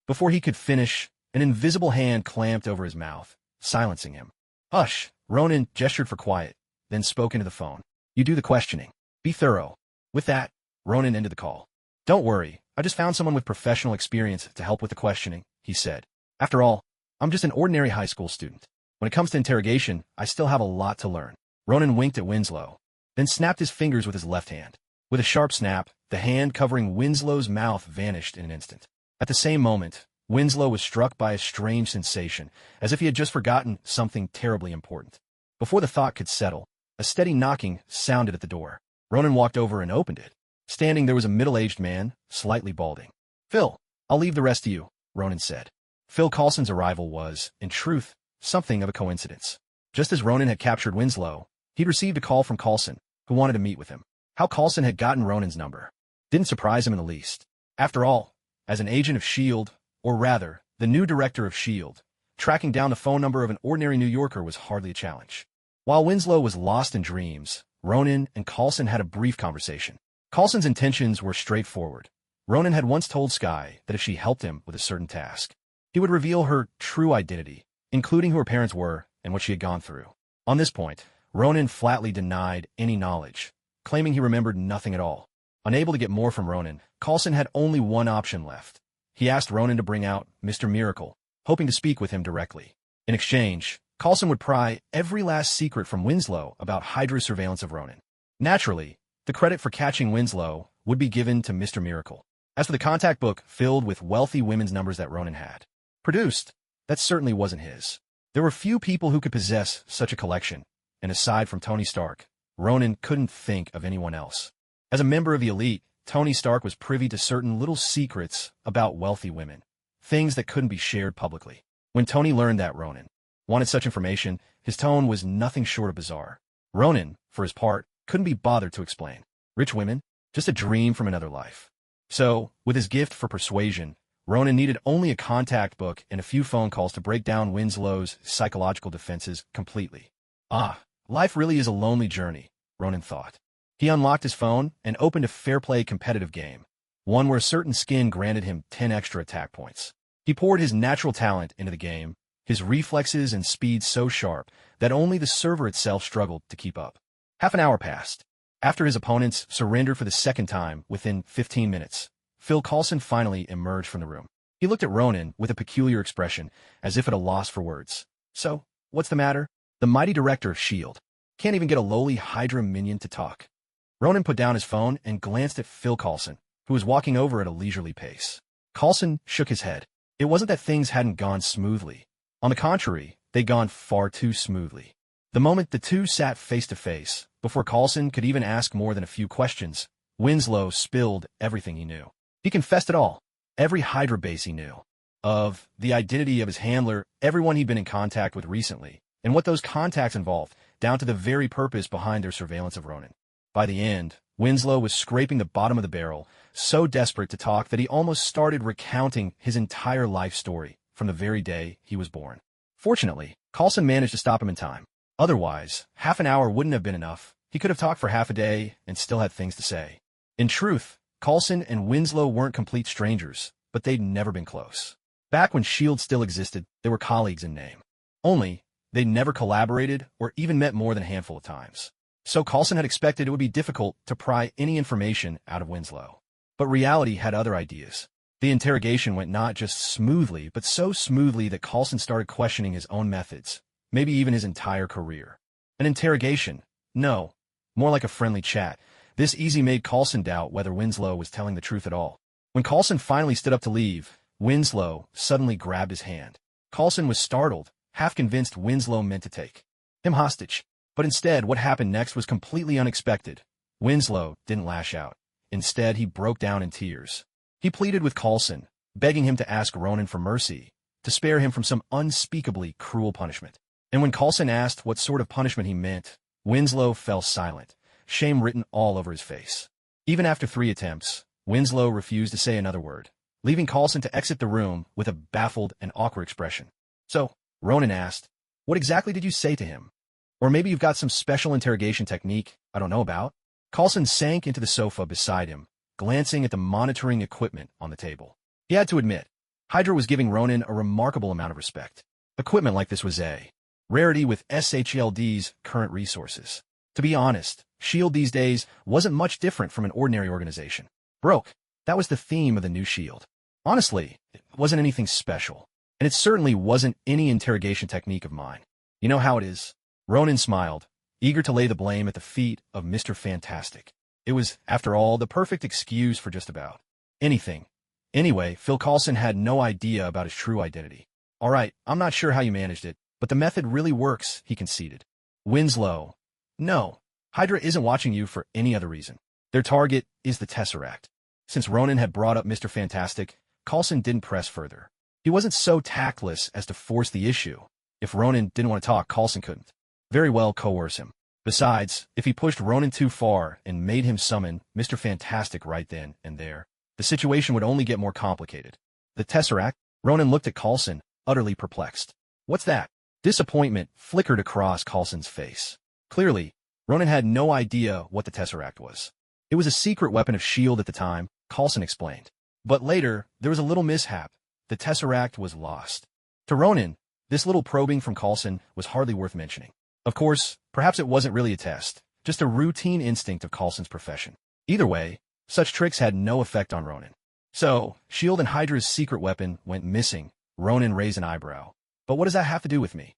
Before he could finish, an invisible hand clamped over his mouth, silencing him. Hush! Ronan gestured for quiet, then spoke into the phone. You do the questioning. Be thorough. With that, Ronan ended the call. Don't worry, I just found someone with professional experience to help with the questioning, he said. After all, I'm just an ordinary high school student. When it comes to interrogation, I still have a lot to learn. Ronan winked at Winslow, then snapped his fingers with his left hand. With a sharp snap, the hand covering Winslow's mouth vanished in an instant. At the same moment, Winslow was struck by a strange sensation, as if he had just forgotten something terribly important. Before the thought could settle, a steady knocking sounded at the door. Ronan walked over and opened it. Standing there was a middle-aged man, slightly balding. Phil, I'll leave the rest to you, Ronan said. Phil Coulson's arrival was, in truth, something of a coincidence. Just as Ronan had captured Winslow, he'd received a call from Coulson, who wanted to meet with him. How Coulson had gotten Ronan's number didn't surprise him in the least. After all, as an agent of S.H.I.E.L.D., or rather, the new director of S.H.I.E.L.D., tracking down the phone number of an ordinary New Yorker was hardly a challenge. While Winslow was lost in dreams, Ronan and Coulson had a brief conversation. Coulson's intentions were straightforward. Ronan had once told Skye that if she helped him with a certain task, he would reveal her true identity, including who her parents were and what she had gone through. On this point, Ronan flatly denied any knowledge, claiming he remembered nothing at all. Unable to get more from Ronan, Coulson had only one option left. He asked Ronan to bring out Mr. Miracle, hoping to speak with him directly. In exchange, Coulson would pry every last secret from Winslow about Hydra's surveillance of Ronan. Naturally, the credit for catching Winslow would be given to Mr. Miracle. As for the contact book filled with wealthy women's numbers that Ronan had produced, that certainly wasn't his. There were few people who could possess such a collection, and aside from Tony Stark, Ronan couldn't think of anyone else. As a member of the elite, Tony Stark was privy to certain little secrets about wealthy women, things that couldn't be shared publicly. When Tony learned that Ronan wanted such information, his tone was nothing short of bizarre. Ronan, for his part, couldn't be bothered to explain. Rich women? Just a dream from another life. So, with his gift for persuasion, Ronan needed only a contact book and a few phone calls to break down Winslow's psychological defenses completely. Life really is a lonely journey, Ronan thought. He unlocked his phone and opened a fair play competitive game, one where a certain skin granted him 10 extra attack points. He poured his natural talent into the game, his reflexes and speed so sharp that only the server itself struggled to keep up. Half an hour passed. After his opponents surrendered for the second time within 15 minutes, Phil Coulson finally emerged from the room. He looked at Ronan with a peculiar expression, as if at a loss for words. So, what's the matter? The mighty director of S.H.I.E.L.D. can't even get a lowly Hydra minion to talk. Ronan put down his phone and glanced at Phil Coulson, who was walking over at a leisurely pace. Coulson shook his head. It wasn't that things hadn't gone smoothly. On the contrary, they'd gone far too smoothly. The moment the two sat face to face, before Coulson could even ask more than a few questions, Winslow spilled everything he knew. He confessed it all. Every Hydra base he knew. Of the identity of his handler, everyone he'd been in contact with recently, and what those contacts involved, down to the very purpose behind their surveillance of Ronan. By the end, Winslow was scraping the bottom of the barrel, so desperate to talk that he almost started recounting his entire life story from the very day he was born. Fortunately, Coulson managed to stop him in time. Otherwise, half an hour wouldn't have been enough. He could have talked for half a day and still had things to say. In truth, Coulson and Winslow weren't complete strangers, but they'd never been close. Back when S.H.I.E.L.D. still existed, they were colleagues in name. Only, they'd never collaborated or even met more than a handful of times. So Coulson had expected it would be difficult to pry any information out of Winslow. But reality had other ideas. The interrogation went not just smoothly, but so smoothly that Coulson started questioning his own methods, maybe even his entire career. An interrogation? No. More like a friendly chat. This easy made Coulson doubt whether Winslow was telling the truth at all. When Coulson finally stood up to leave, Winslow suddenly grabbed his hand. Coulson was startled, half convinced Winslow meant to take him hostage. But instead, what happened next was completely unexpected. Winslow didn't lash out. Instead, he broke down in tears. He pleaded with Coulson, begging him to ask Ronan for mercy, to spare him from some unspeakably cruel punishment. And when Coulson asked what sort of punishment he meant, Winslow fell silent, shame written all over his face. Even after 3 attempts, Winslow refused to say another word, leaving Coulson to exit the room with a baffled and awkward expression. So, Ronan asked, what exactly did you say to him? Or maybe you've got some special interrogation technique I don't know about? Coulson sank into the sofa beside him, glancing at the monitoring equipment on the table. He had to admit, Hydra was giving Ronan a remarkable amount of respect. Equipment like this was a rarity with SHLD's current resources. To be honest, S.H.I.E.L.D. these days wasn't much different from an ordinary organization. Broke. That was the theme of the new S.H.I.E.L.D. Honestly, it wasn't anything special. And it certainly wasn't any interrogation technique of mine. You know how it is? Ronan smiled, eager to lay the blame at the feet of Mr. Fantastic. It was, after all, the perfect excuse for just about anything. Anyway, Phil Coulson had no idea about his true identity. All right, I'm not sure how you managed it, but the method really works, he conceded. Winslow. No, Hydra isn't watching you for any other reason. Their target is the Tesseract. Since Ronan had brought up Mr. Fantastic, Coulson didn't press further. He wasn't so tactless as to force the issue. If Ronan didn't want to talk, Coulson couldn't very well coerce him. Besides, if he pushed Ronan too far and made him summon Mr. Fantastic right then and there, the situation would only get more complicated. The Tesseract? Ronan looked at Coulson, utterly perplexed. What's that? Disappointment flickered across Coulson's face. Clearly, Ronan had no idea what the Tesseract was. It was a secret weapon of S.H.I.E.L.D. at the time, Coulson explained. But later, there was a little mishap. The Tesseract was lost. To Ronan, this little probing from Coulson was hardly worth mentioning. Of course, perhaps it wasn't really a test, just a routine instinct of Coulson's profession. Either way, such tricks had no effect on Ronan. So, S.H.I.E.L.D. and Hydra's secret weapon went missing. Ronan raised an eyebrow. But what does that have to do with me?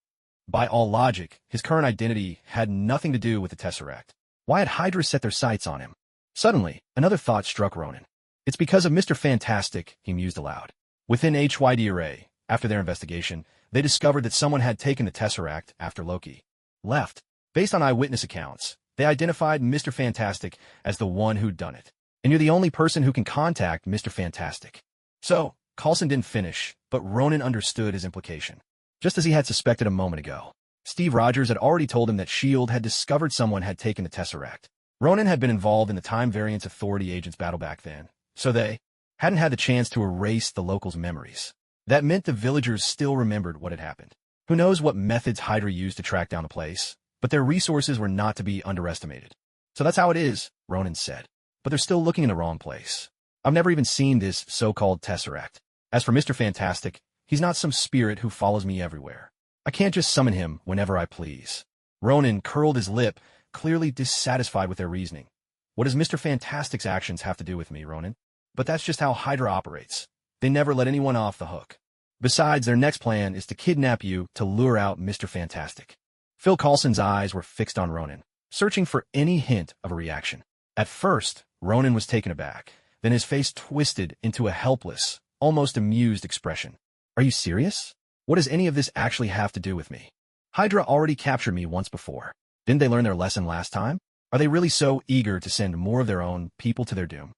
By all logic, his current identity had nothing to do with the Tesseract. Why had Hydra set their sights on him? Suddenly, another thought struck Ronan. It's because of Mr. Fantastic, he mused aloud. Within HYD Array, after their investigation, they discovered that someone had taken the Tesseract after Loki left. Based on eyewitness accounts, they identified Mr. Fantastic as the one who'd done it. And you're the only person who can contact Mr. Fantastic. So, Coulson didn't finish, but Ronan understood his implication. Just as he had suspected a moment ago, Steve Rogers had already told him that S.H.I.E.L.D. had discovered someone had taken the Tesseract. Ronan had been involved in the Time Variance Authority agents' battle back then, so they hadn't had the chance to erase the locals' memories. That meant the villagers still remembered what had happened. Who knows what methods Hydra used to track down the place, but their resources were not to be underestimated. So that's how it is, Ronan said. But they're still looking in the wrong place. I've never even seen this so-called Tesseract. As for Mr. Fantastic, he's not some spirit who follows me everywhere. I can't just summon him whenever I please. Ronan curled his lip, clearly dissatisfied with their reasoning. What does Mr. Fantastic's actions have to do with me, Ronan? But that's just how Hydra operates. They never let anyone off the hook. Besides, their next plan is to kidnap you to lure out Mr. Fantastic. Phil Coulson's eyes were fixed on Ronan, searching for any hint of a reaction. At first, Ronan was taken aback. Then his face twisted into a helpless, almost amused expression. Are you serious? What does any of this actually have to do with me? Hydra already captured me once before. Didn't they learn their lesson last time? Are they really so eager to send more of their own people to their doom?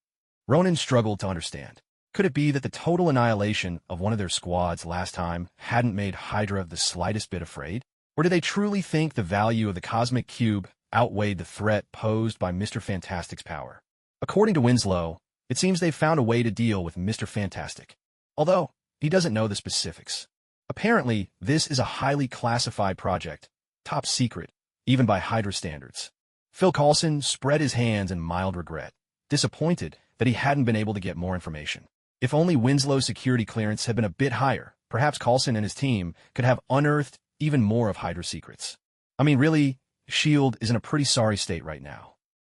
Ronan struggled to understand. Could it be that the total annihilation of one of their squads last time hadn't made Hydra the slightest bit afraid? Or did they truly think the value of the cosmic cube outweighed the threat posed by Mr. Fantastic's power? According to Winslow, it seems they've found a way to deal with Mr. Fantastic, although he doesn't know the specifics. Apparently, this is a highly classified project, top secret, even by Hydra standards. Phil Coulson spread his hands in mild regret, disappointed that he hadn't been able to get more information. If only Winslow's security clearance had been a bit higher, perhaps Coulson and his team could have unearthed even more of Hydra's secrets. I mean, really, S.H.I.E.L.D. is in a pretty sorry state right now.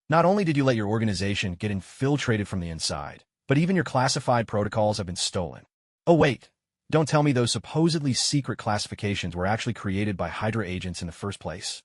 Not only did you let your organization get infiltrated from the inside, but even your classified protocols have been stolen. Oh wait, don't tell me those supposedly secret classifications were actually created by Hydra agents in the first place.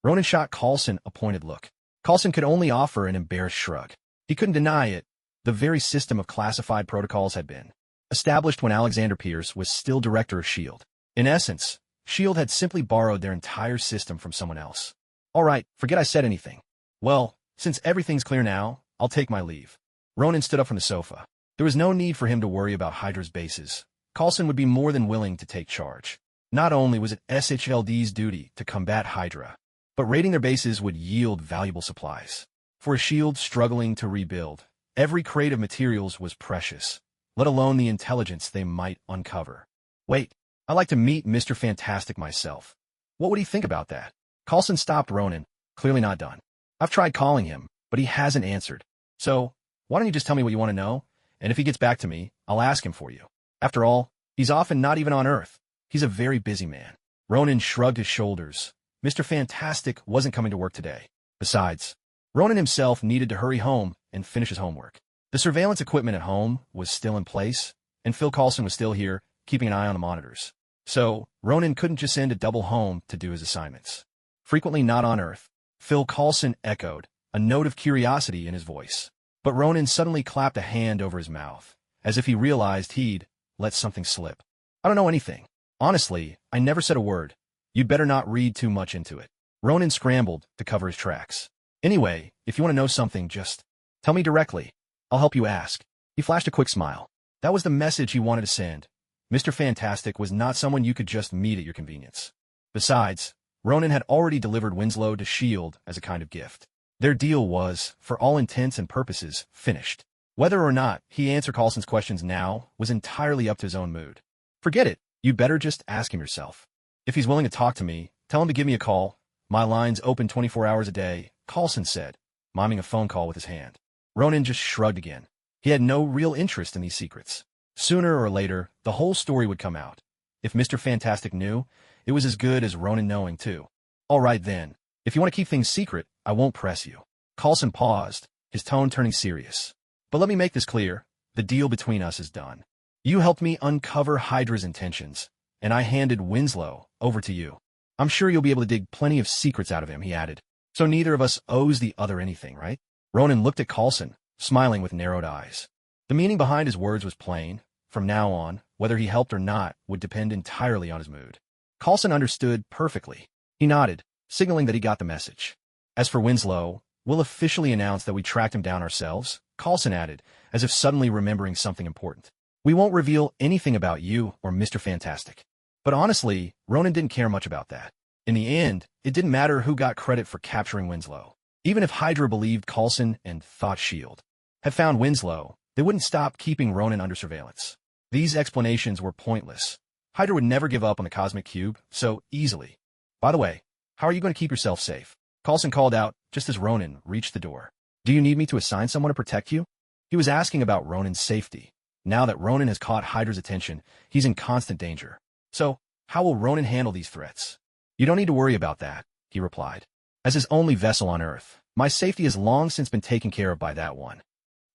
Ronan shot Coulson a pointed look. Coulson could only offer an embarrassed shrug. He couldn't deny it. The very system of classified protocols had been established when Alexander Pierce was still director of S.H.I.E.L.D. In essence, S.H.I.E.L.D. had simply borrowed their entire system from someone else. All right, forget I said anything. Well, since everything's clear now, I'll take my leave. Ronan stood up from the sofa. There was no need for him to worry about Hydra's bases. Coulson would be more than willing to take charge. Not only was it SHLD's duty to combat Hydra, but raiding their bases would yield valuable supplies. For a S.H.I.E.L.D. struggling to rebuild, every crate of materials was precious, let alone the intelligence they might uncover. Wait, I'd like to meet Mr. Fantastic myself. What would he think about that? Coulson stopped Ronan, clearly not done. I've tried calling him, but he hasn't answered. So, why don't you just tell me what you want to know? And if he gets back to me, I'll ask him for you. After all, he's often not even on Earth. He's a very busy man. Ronan shrugged his shoulders. Mr. Fantastic wasn't coming to work today. Besides, Ronan himself needed to hurry home and finish his homework. The surveillance equipment at home was still in place, and Phil Coulson was still here, keeping an eye on the monitors. So, Ronan couldn't just send a double home to do his assignments. Frequently not on Earth, Phil Coulson echoed, a note of curiosity in his voice. But Ronan suddenly clapped a hand over his mouth, as if he realized he'd let something slip. I don't know anything. Honestly, I never said a word. You'd better not read too much into it. Ronan scrambled to cover his tracks. Anyway, if you want to know something, just tell me directly. I'll help you ask. He flashed a quick smile. That was the message he wanted to send. Mr. Fantastic was not someone you could just meet at your convenience. Besides, Ronan had already delivered Winslow to S.H.I.E.L.D. as a kind of gift. Their deal was, for all intents and purposes, finished. Whether or not he answered Coulson's questions now was entirely up to his own mood. Forget it. You better just ask him yourself. If he's willing to talk to me, tell him to give me a call. My line's open 24 hours a day, Coulson said, miming a phone call with his hand. Ronan just shrugged again. He had no real interest in these secrets. Sooner or later, the whole story would come out. If Mr. Fantastic knew, it was as good as Ronan knowing, too. All right, then. If you want to keep things secret, I won't press you. Coulson paused, his tone turning serious. But let me make this clear. The deal between us is done. You helped me uncover Hydra's intentions, and I handed Winslow over to you. I'm sure you'll be able to dig plenty of secrets out of him, he added. So neither of us owes the other anything, right? Ronan looked at Coulson, smiling with narrowed eyes. The meaning behind his words was plain. From now on, whether he helped or not would depend entirely on his mood. Coulson understood perfectly. He nodded, signaling that he got the message. As for Winslow, we'll officially announce that we tracked him down ourselves, Coulson added, as if suddenly remembering something important. We won't reveal anything about you or Mr. Fantastic. But honestly, Ronan didn't care much about that. In the end, it didn't matter who got credit for capturing Winslow. Even if Hydra believed Coulson and thought S.H.I.E.L.D. had found Winslow, they wouldn't stop keeping Ronan under surveillance. These explanations were pointless. Hydra would never give up on the Cosmic Cube so easily. By the way, how are you going to keep yourself safe? Coulson called out, just as Ronan reached the door. Do you need me to assign someone to protect you? He was asking about Ronan's safety. Now that Ronan has caught Hydra's attention, he's in constant danger. So, how will Ronan handle these threats? You don't need to worry about that, he replied. As his only vessel on Earth, my safety has long since been taken care of by that one.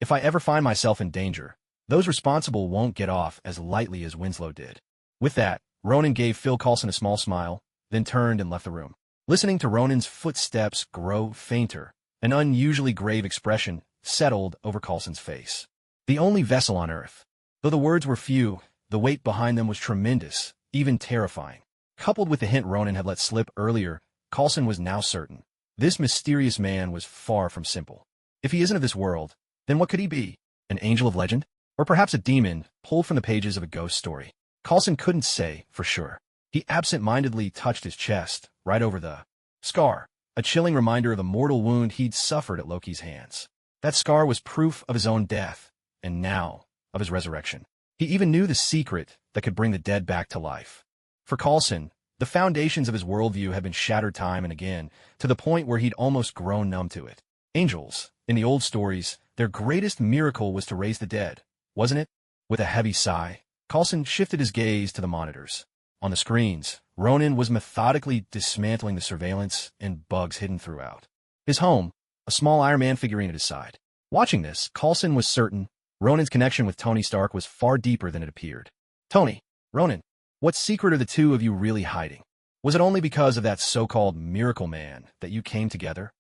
If I ever find myself in danger, those responsible won't get off as lightly as Winslow did. With that, Ronan gave Phil Coulson a small smile, then turned and left the room. Listening to Ronan's footsteps grow fainter, an unusually grave expression settled over Coulson's face. The only vessel on Earth. Though the words were few, the weight behind them was tremendous, even terrifying. Coupled with the hint Ronan had let slip earlier, Coulson was now certain. This mysterious man was far from simple. If he isn't of this world, then what could he be? An angel of legend? Or perhaps a demon pulled from the pages of a ghost story? Coulson couldn't say for sure. He absent-mindedly touched his chest, right over the scar, a chilling reminder of the mortal wound he'd suffered at Loki's hands. That scar was proof of his own death, and now of his resurrection. He even knew the secret that could bring the dead back to life. For Coulson, the foundations of his worldview had been shattered time and again, to the point where he'd almost grown numb to it. Angels, in the old stories, their greatest miracle was to raise the dead, wasn't it? With a heavy sigh, Coulson shifted his gaze to the monitors. On the screens, Ronan was methodically dismantling the surveillance and bugs hidden throughout. His home, a small Iron Man figurine at his side. Watching this, Coulson was certain Ronan's connection with Tony Stark was far deeper than it appeared. Tony, Ronan, what secret are the two of you really hiding? Was it only because of that so-called miracle man that you came together?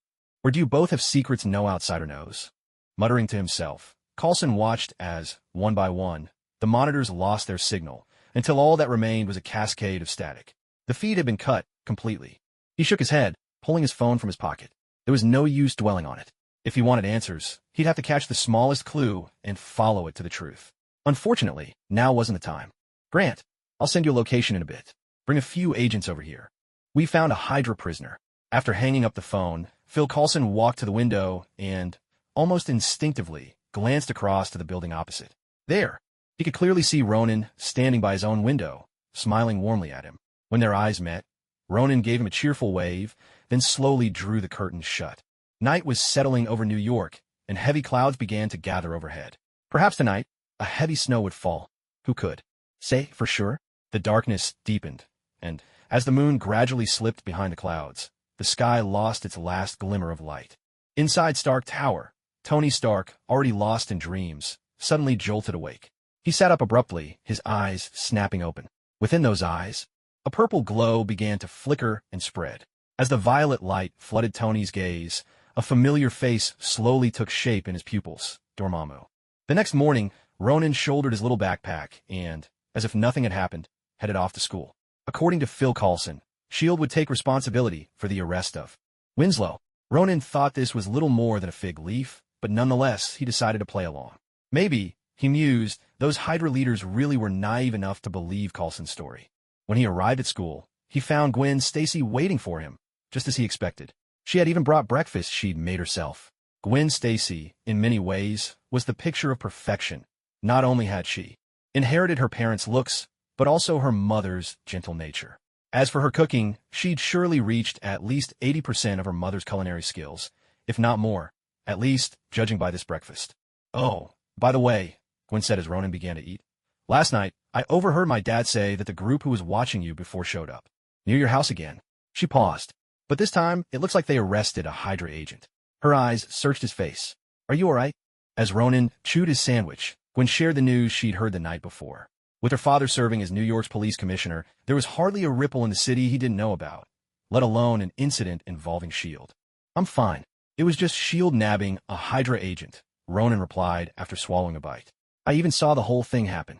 Or do you both have secrets no outsider knows? Muttering to himself, Coulson watched as, one by one, the monitors lost their signal, until all that remained was a cascade of static. The feed had been cut completely. He shook his head, pulling his phone from his pocket. There was no use dwelling on it. If he wanted answers, he'd have to catch the smallest clue and follow it to the truth. Unfortunately, now wasn't the time. Grant, I'll send you a location in a bit. Bring a few agents over here. We found a Hydra prisoner. After hanging up the phone, Phil Coulson walked to the window and, almost instinctively, glanced across to the building opposite. There, he could clearly see Ronan standing by his own window, smiling warmly at him. When their eyes met, Ronan gave him a cheerful wave, then slowly drew the curtains shut. Night was settling over New York, and heavy clouds began to gather overhead. Perhaps tonight, a heavy snow would fall. Who could say for sure? The darkness deepened, and as the moon gradually slipped behind the clouds, the sky lost its last glimmer of light. Inside Stark Tower, Tony Stark, already lost in dreams, suddenly jolted awake. He sat up abruptly, his eyes snapping open. Within those eyes, a purple glow began to flicker and spread. As the violet light flooded Tony's gaze, a familiar face slowly took shape in his pupils, Dormammu. The next morning, Ronan shouldered his little backpack and, as if nothing had happened, headed off to school. According to Phil Coulson, S.H.I.E.L.D. would take responsibility for the arrest of Winslow. Ronan thought this was little more than a fig leaf, but nonetheless, he decided to play along. Maybe, he mused, those Hydra leaders really were naive enough to believe Coulson's story. When he arrived at school, he found Gwen Stacy waiting for him, just as he expected. She had even brought breakfast she'd made herself. Gwen Stacy, in many ways, was the picture of perfection. Not only had she inherited her parents' looks, but also her mother's gentle nature. As for her cooking, she'd surely reached at least 80% of her mother's culinary skills, if not more, at least judging by this breakfast. Oh, by the way, Gwen said as Ronan began to eat, last night, I overheard my dad say that the group who was watching you before showed up. Near your house again. She paused, but this time it looks like they arrested a Hydra agent. Her eyes searched his face. Are you all right? As Ronan chewed his sandwich, Gwen shared the news she'd heard the night before. With her father serving as New York's police commissioner, there was hardly a ripple in the city he didn't know about, let alone an incident involving S.H.I.E.L.D. I'm fine. It was just S.H.I.E.L.D. nabbing a Hydra agent, Ronan replied after swallowing a bite. I even saw the whole thing happen.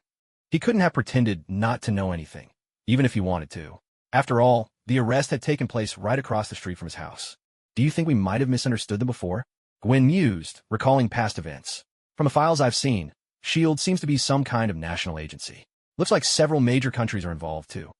He couldn't have pretended not to know anything, even if he wanted to. After all, the arrest had taken place right across the street from his house. Do you think we might have misunderstood them before? Gwen mused, recalling past events. From the files I've seen, S.H.I.E.L.D. seems to be some kind of national agency. Looks like several major countries are involved, too.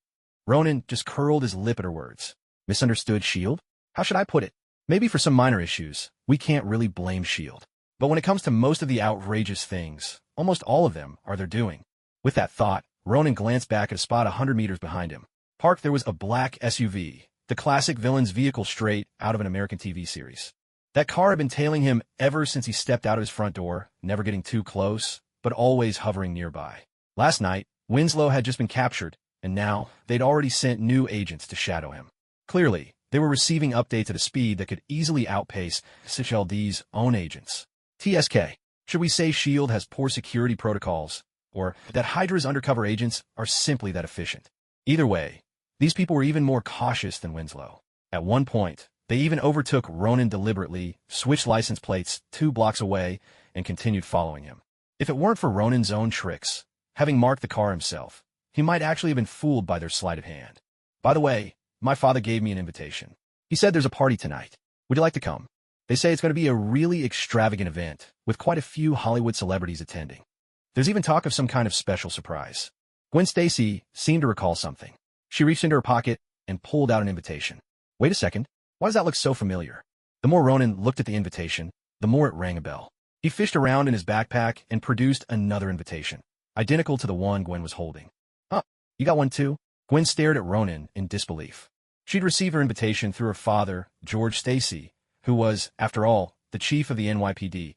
Ronan just curled his lip at her words. Misunderstood S.H.I.E.L.D.? How should I put it? Maybe for some minor issues, we can't really blame S.H.I.E.L.D. But when it comes to most of the outrageous things, almost all of them are their doing. With that thought, Ronan glanced back at a spot 100 meters behind him. Parked there was a black SUV, the classic villain's vehicle straight out of an American TV series. That car had been tailing him ever since he stepped out of his front door, never getting too close, but always hovering nearby. Last night, Winslow had just been captured, and now they'd already sent new agents to shadow him. Clearly, they were receiving updates at a speed that could easily outpace S.H.I.E.L.D.'s own agents. TSK. Should we say S.H.I.E.L.D. has poor security protocols, or that Hydra's undercover agents are simply that efficient? Either way, these people were even more cautious than Winslow. At one point, they even overtook Ronan deliberately, switched license plates 2 blocks away, and continued following him. If it weren't for Ronan's own tricks, having marked the car himself, he might actually have been fooled by their sleight of hand. By the way, my father gave me an invitation. He said there's a party tonight. Would you like to come? They say it's going to be a really extravagant event, with quite a few Hollywood celebrities attending. There's even talk of some kind of special surprise. Gwen Stacy seemed to recall something. She reached into her pocket and pulled out an invitation. Wait a second. Why does that look so familiar? The more Ronan looked at the invitation, the more it rang a bell. He fished around in his backpack and produced another invitation, identical to the one Gwen was holding. Huh, you got one too? Gwen stared at Ronan in disbelief. She'd received her invitation through her father, George Stacy, who was, after all, the chief of the NYPD,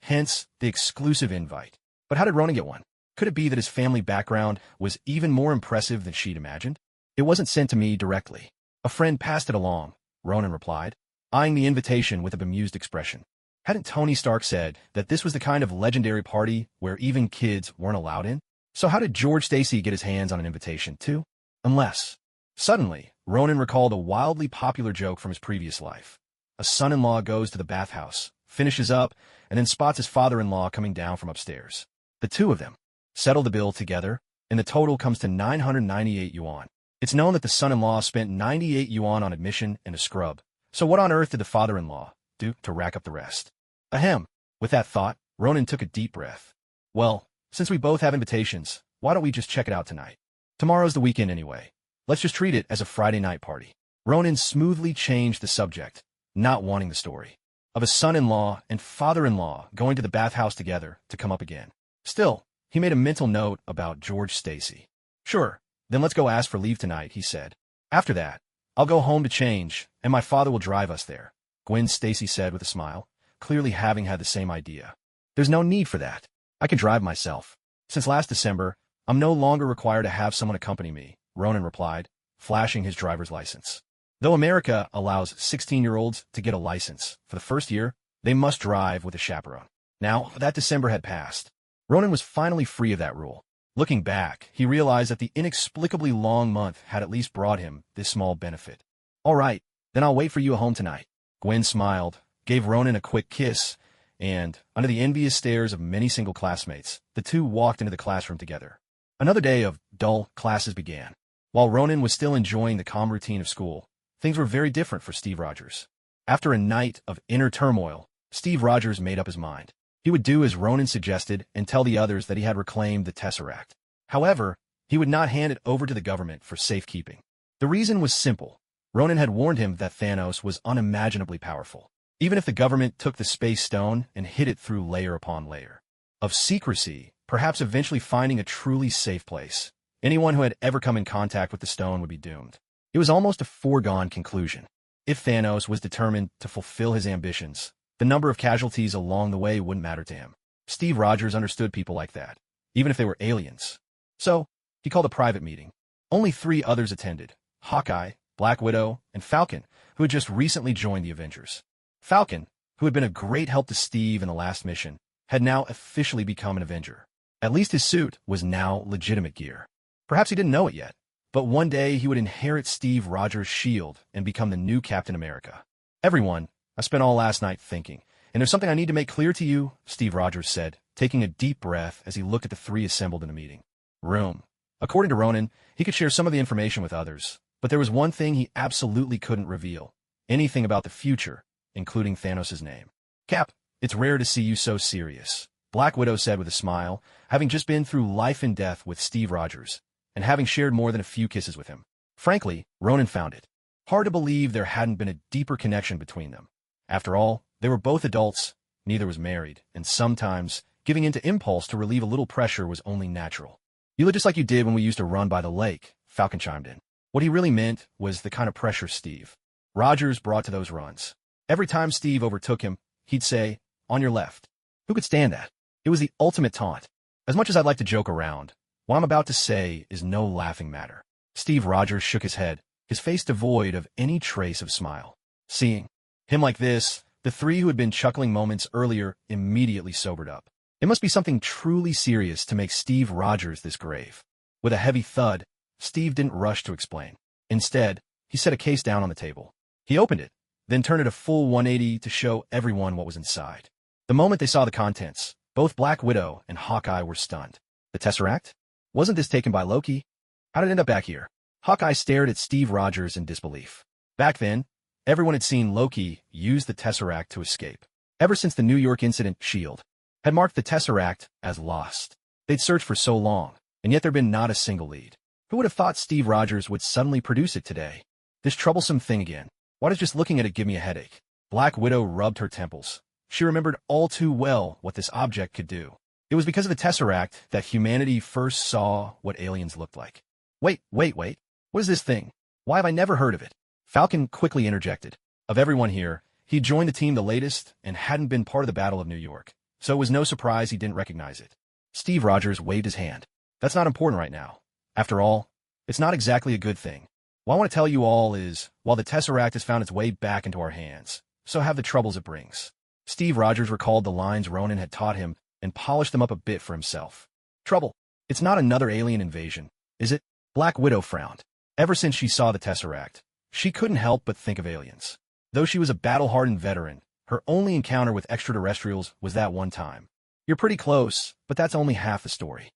hence the exclusive invite. But how did Ronan get one? Could it be that his family background was even more impressive than she'd imagined? It wasn't sent to me directly. A friend passed it along, Ronan replied, eyeing the invitation with a bemused expression. Hadn't Tony Stark said that this was the kind of legendary party where even kids weren't allowed in? So how did George Stacy get his hands on an invitation, too? Unless... Suddenly, Ronan recalled a wildly popular joke from his previous life. A son-in-law goes to the bathhouse, finishes up, and then spots his father-in-law coming down from upstairs. The two of them settle the bill together, and the total comes to 998 yuan. It's known that the son-in-law spent 98 yuan on admission and a scrub. So what on earth did the father-in-law do to rack up the rest? Ahem. With that thought, Ronan took a deep breath. Well, since we both have invitations, why don't we just check it out tonight? Tomorrow's the weekend anyway. Let's just treat it as a Friday night party. Ronan smoothly changed the subject, not wanting the story of a son-in-law and father-in-law going to the bathhouse together to come up again. Still, he made a mental note about George Stacy. Sure, then let's go ask for leave tonight, he said. After that, I'll go home to change, and my father will drive us there. Gwen Stacy said with a smile, clearly having had the same idea. There's no need for that. I can drive myself. Since last December, I'm no longer required to have someone accompany me, Ronan replied, flashing his driver's license. Though America allows 16-year-olds to get a license, for the first year, they must drive with a chaperone. Now, that December had passed. Ronan was finally free of that rule. Looking back, he realized that the inexplicably long month had at least brought him this small benefit. All right, then I'll wait for you at home tonight. Gwen smiled, gave Ronan a quick kiss, and, under the envious stares of many single classmates, the two walked into the classroom together. Another day of dull classes began. While Ronan was still enjoying the calm routine of school, things were very different for Steve Rogers. After a night of inner turmoil, Steve Rogers made up his mind. He would do as Ronan suggested and tell the others that he had reclaimed the Tesseract. However, he would not hand it over to the government for safekeeping. The reason was simple. Ronan had warned him that Thanos was unimaginably powerful, even if the government took the space stone and hid it through layer upon layer of secrecy, perhaps eventually finding a truly safe place. Anyone who had ever come in contact with the stone would be doomed. It was almost a foregone conclusion. If Thanos was determined to fulfill his ambitions, the number of casualties along the way wouldn't matter to him. Steve Rogers understood people like that, even if they were aliens. So, he called a private meeting. Only 3 others attended: Hawkeye, Black Widow, and Falcon, who had just recently joined the Avengers. Falcon, who had been a great help to Steve in the last mission, had now officially become an Avenger. At least his suit was now legitimate gear. Perhaps he didn't know it yet, but one day he would inherit Steve Rogers' shield and become the new Captain America. Everyone, I spent all last night thinking, and there's something I need to make clear to you, Steve Rogers said, taking a deep breath as he looked at the 3 assembled in a meeting room. According to Ronan, he could share some of the information with others, but there was one thing he absolutely couldn't reveal: anything about the future, including Thanos' name. Cap, it's rare to see you so serious, Black Widow said with a smile, having just been through life and death with Steve Rogers, and having shared more than a few kisses with him. Frankly, Ronan found it hard to believe there hadn't been a deeper connection between them. After all, they were both adults, neither was married, and sometimes, giving in to impulse to relieve a little pressure was only natural. You look just like you did when we used to run by the lake, Falcon chimed in. What he really meant was the kind of pressure Steve Rogers brought to those runs. Every time Steve overtook him, he'd say, "On your left." Who could stand that? It was the ultimate taunt. As much as I'd like to joke around, what I'm about to say is no laughing matter. Steve Rogers shook his head, his face devoid of any trace of smile. Seeing him like this, the 3 who had been chuckling moments earlier immediately sobered up. It must be something truly serious to make Steve Rogers this grave. With a heavy thud, Steve didn't rush to explain. Instead, he set a case down on the table. He opened it, then turned it a full 180 to show everyone what was inside. The moment they saw the contents, both Black Widow and Hawkeye were stunned. The Tesseract? Wasn't this taken by Loki? How did it end up back here? Hawkeye stared at Steve Rogers in disbelief. Back then, everyone had seen Loki use the Tesseract to escape. Ever since the New York incident, S.H.I.E.L.D. had marked the Tesseract as lost. They'd searched for so long, and yet there'd been not a single lead. Who would have thought Steve Rogers would suddenly produce it today? This troublesome thing again. Why does just looking at it give me a headache? Black Widow rubbed her temples. She remembered all too well what this object could do. It was because of the Tesseract that humanity first saw what aliens looked like. Wait. What is this thing? Why have I never heard of it? Falcon quickly interjected. Of everyone here, he joined the team the latest and hadn't been part of the Battle of New York, so it was no surprise he didn't recognize it. Steve Rogers waved his hand. That's not important right now. After all, it's not exactly a good thing. What I want to tell you all is, while the Tesseract has found its way back into our hands, so have the troubles it brings. Steve Rogers recalled the lines Ronan had taught him and polished them up a bit for himself. Trouble. It's not another alien invasion, is it? Black Widow frowned. Ever since she saw the Tesseract, she couldn't help but think of aliens. Though she was a battle-hardened veteran, her only encounter with extraterrestrials was that one time. You're pretty close, but that's only half the story.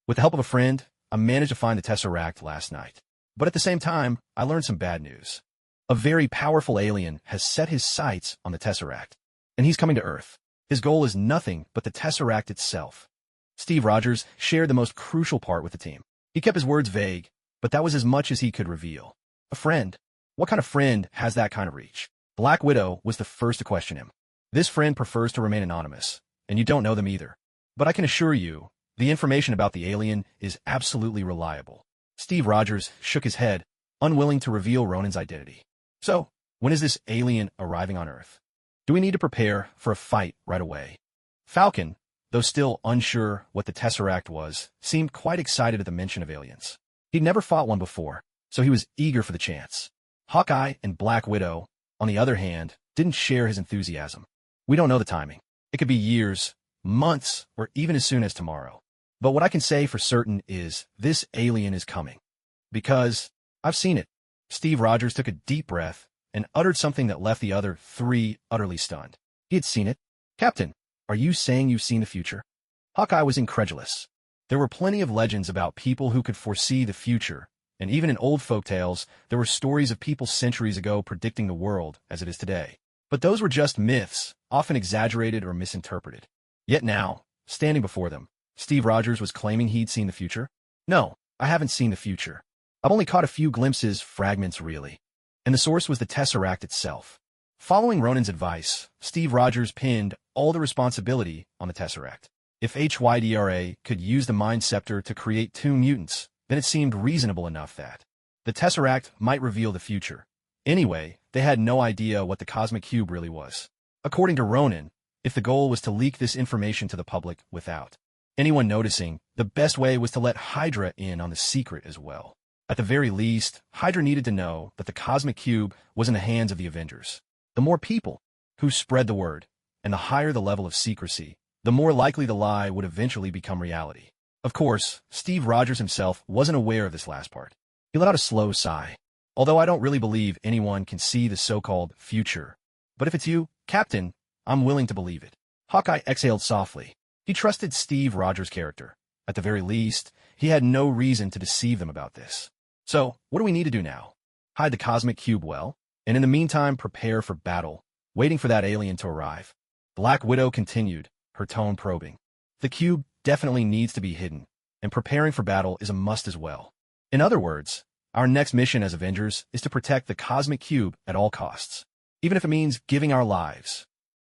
With the help of a friend, I managed to find the Tesseract last night. But at the same time, I learned some bad news. A very powerful alien has set his sights on the Tesseract, and he's coming to Earth. His goal is nothing but the Tesseract itself. Steve Rogers shared the most crucial part with the team. He kept his words vague, but that was as much as he could reveal. A friend? What kind of friend has that kind of reach? Black Widow was the first to question him. This friend prefers to remain anonymous, and you don't know them either. But I can assure you, the information about the alien is absolutely reliable. Steve Rogers shook his head, unwilling to reveal Ronan's identity. So, When is this alien arriving on Earth? Do we need to prepare for a fight right away? Falcon, though still unsure what the Tesseract was, seemed quite excited at the mention of aliens. He'd never fought one before, so he was eager for the chance. Hawkeye and Black Widow, on the other hand, didn't share his enthusiasm. We don't know the timing. It could be years, months, or even as soon as tomorrow. But what I can say for certain is this alien is coming. Because I've seen it. Steve Rogers took a deep breath and uttered something that left the other three utterly stunned. He had seen it. Captain, are you saying you've seen the future? Hawkeye was incredulous. There were plenty of legends about people who could foresee the future, and even in old folktales, there were stories of people centuries ago predicting the world as it is today. But those were just myths, often exaggerated or misinterpreted. Yet now, standing before them, Steve Rogers was claiming he'd seen the future? No, I haven't seen the future. I've only caught a few glimpses, fragments really. And the source was the Tesseract itself. Following Ronan's advice, Steve Rogers pinned all the responsibility on the Tesseract. If HYDRA could use the Mind Scepter to create two mutants, then it seemed reasonable enough that the Tesseract might reveal the future. Anyway, they had no idea what the Cosmic Cube really was. According to Ronan, if the goal was to leak this information to the public without anyone noticing, the best way was to let Hydra in on the secret as well. At the very least, Hydra needed to know that the Cosmic Cube was in the hands of the Avengers. The more people who spread the word, and the higher the level of secrecy, the more likely the lie would eventually become reality. Of course, Steve Rogers himself wasn't aware of this last part. He let out a slow sigh. Although I don't really believe anyone can see the so-called future. But if it's you, Captain, I'm willing to believe it. Hawkeye exhaled softly. He trusted Steve Rogers' character. At the very least, he had no reason to deceive them about this. So, what do we need to do now? Hide the Cosmic Cube well, and in the meantime prepare for battle, waiting for that alien to arrive. Black Widow continued, her tone probing. The cube definitely needs to be hidden, and preparing for battle is a must as well. In other words, our next mission as Avengers is to protect the Cosmic Cube at all costs, even if it means giving our lives.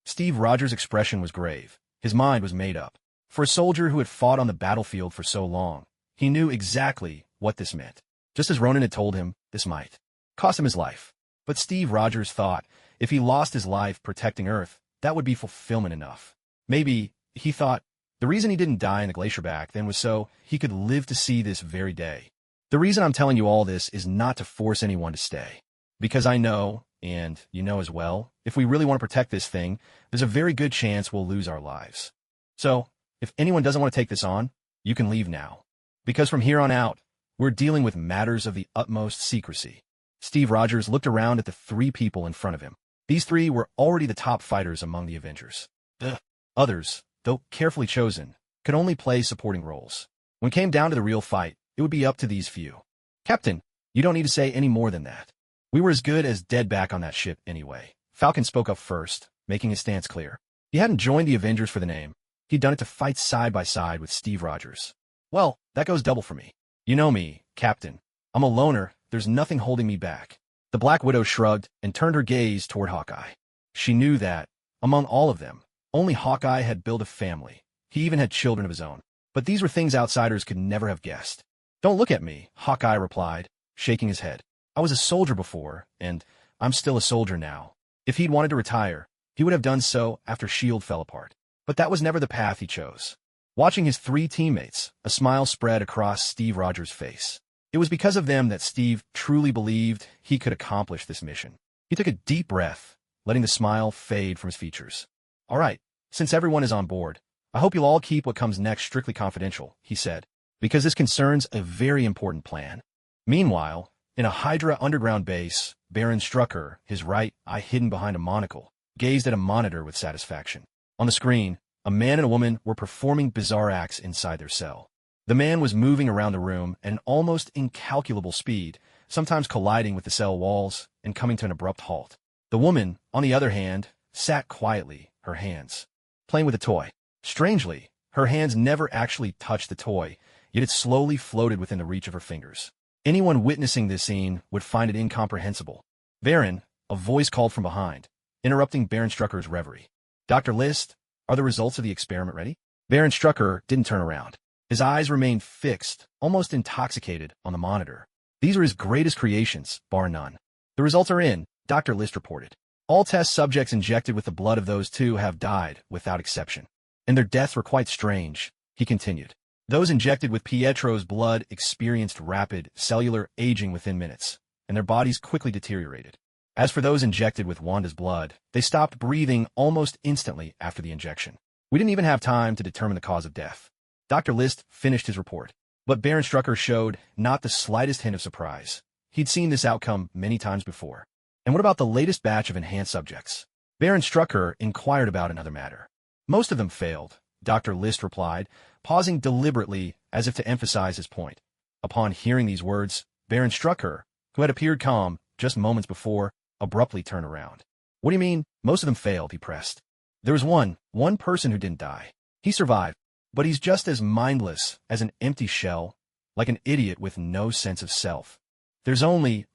Steve Rogers' expression was grave. His mind was made up. For a soldier who had fought on the battlefield for so long, he knew exactly what this meant. Just as Ronan had told him, this might cost him his life. But Steve Rogers thought if he lost his life protecting Earth, that would be fulfillment enough. Maybe, he thought, the reason he didn't die in the glacier back then was so he could live to see this very day. The reason I'm telling you all this is not to force anyone to stay. Because I know, and you know as well, if we really want to protect this thing, there's a very good chance we'll lose our lives. So, if anyone doesn't want to take this on, you can leave now. Because from here on out, we're dealing with matters of the utmost secrecy. Steve Rogers looked around at the three people in front of him. These three were already the top fighters among the Avengers. The others, though carefully chosen, could only play supporting roles. When it came down to the real fight, it would be up to these few. Captain, you don't need to say any more than that. We were as good as dead back on that ship anyway. Falcon spoke up first, making his stance clear. He hadn't joined the Avengers for the name. He'd done it to fight side by side with Steve Rogers. Well, that goes double for me. You know me, Captain. I'm a loner, there's nothing holding me back. The Black Widow shrugged and turned her gaze toward Hawkeye. She knew that, among all of them, only Hawkeye had built a family. He even had children of his own. But these were things outsiders could never have guessed. Don't look at me, Hawkeye replied, shaking his head. I was a soldier before, and I'm still a soldier now. If he'd wanted to retire, he would have done so after S.H.I.E.L.D. fell apart. But that was never the path he chose. Watching his three teammates, a smile spread across Steve Rogers' face. It was because of them that Steve truly believed he could accomplish this mission. He took a deep breath, letting the smile fade from his features. All right, since everyone is on board, I hope you'll all keep what comes next strictly confidential, he said, because this concerns a very important plan. Meanwhile, in a Hydra underground base, Baron Strucker, his right eye hidden behind a monocle, gazed at a monitor with satisfaction. On the screen, a man and a woman were performing bizarre acts inside their cell. The man was moving around the room at an almost incalculable speed, sometimes colliding with the cell walls and coming to an abrupt halt. The woman, on the other hand, sat quietly, her hands playing with a toy. Strangely, her hands never actually touched the toy, yet it slowly floated within the reach of her fingers. Anyone witnessing this scene would find it incomprehensible. Baron, a voice called from behind, interrupting Baron Strucker's reverie. Dr. List, are the results of the experiment ready? Baron Strucker didn't turn around. His eyes remained fixed, almost intoxicated, on the monitor. These are his greatest creations, bar none. The results are in, Dr. List reported. All test subjects injected with the blood of those two have died, without exception. And their deaths were quite strange, he continued. Those injected with Pietro's blood experienced rapid cellular aging within minutes, and their bodies quickly deteriorated. As for those injected with Wanda's blood, they stopped breathing almost instantly after the injection. We didn't even have time to determine the cause of death. Dr. List finished his report. But Baron Strucker showed not the slightest hint of surprise. He'd seen this outcome many times before. And what about the latest batch of enhanced subjects? Baron Strucker inquired about another matter. Most of them failed, Dr. List replied, pausing deliberately as if to emphasize his point. Upon hearing these words, Baron Strucker, who had appeared calm just moments before, abruptly turned around. What do you mean, most of them failed, he pressed. There was one person who didn't die. He survived, but he's just as mindless as an empty shell, like an idiot with no sense of self. There's only,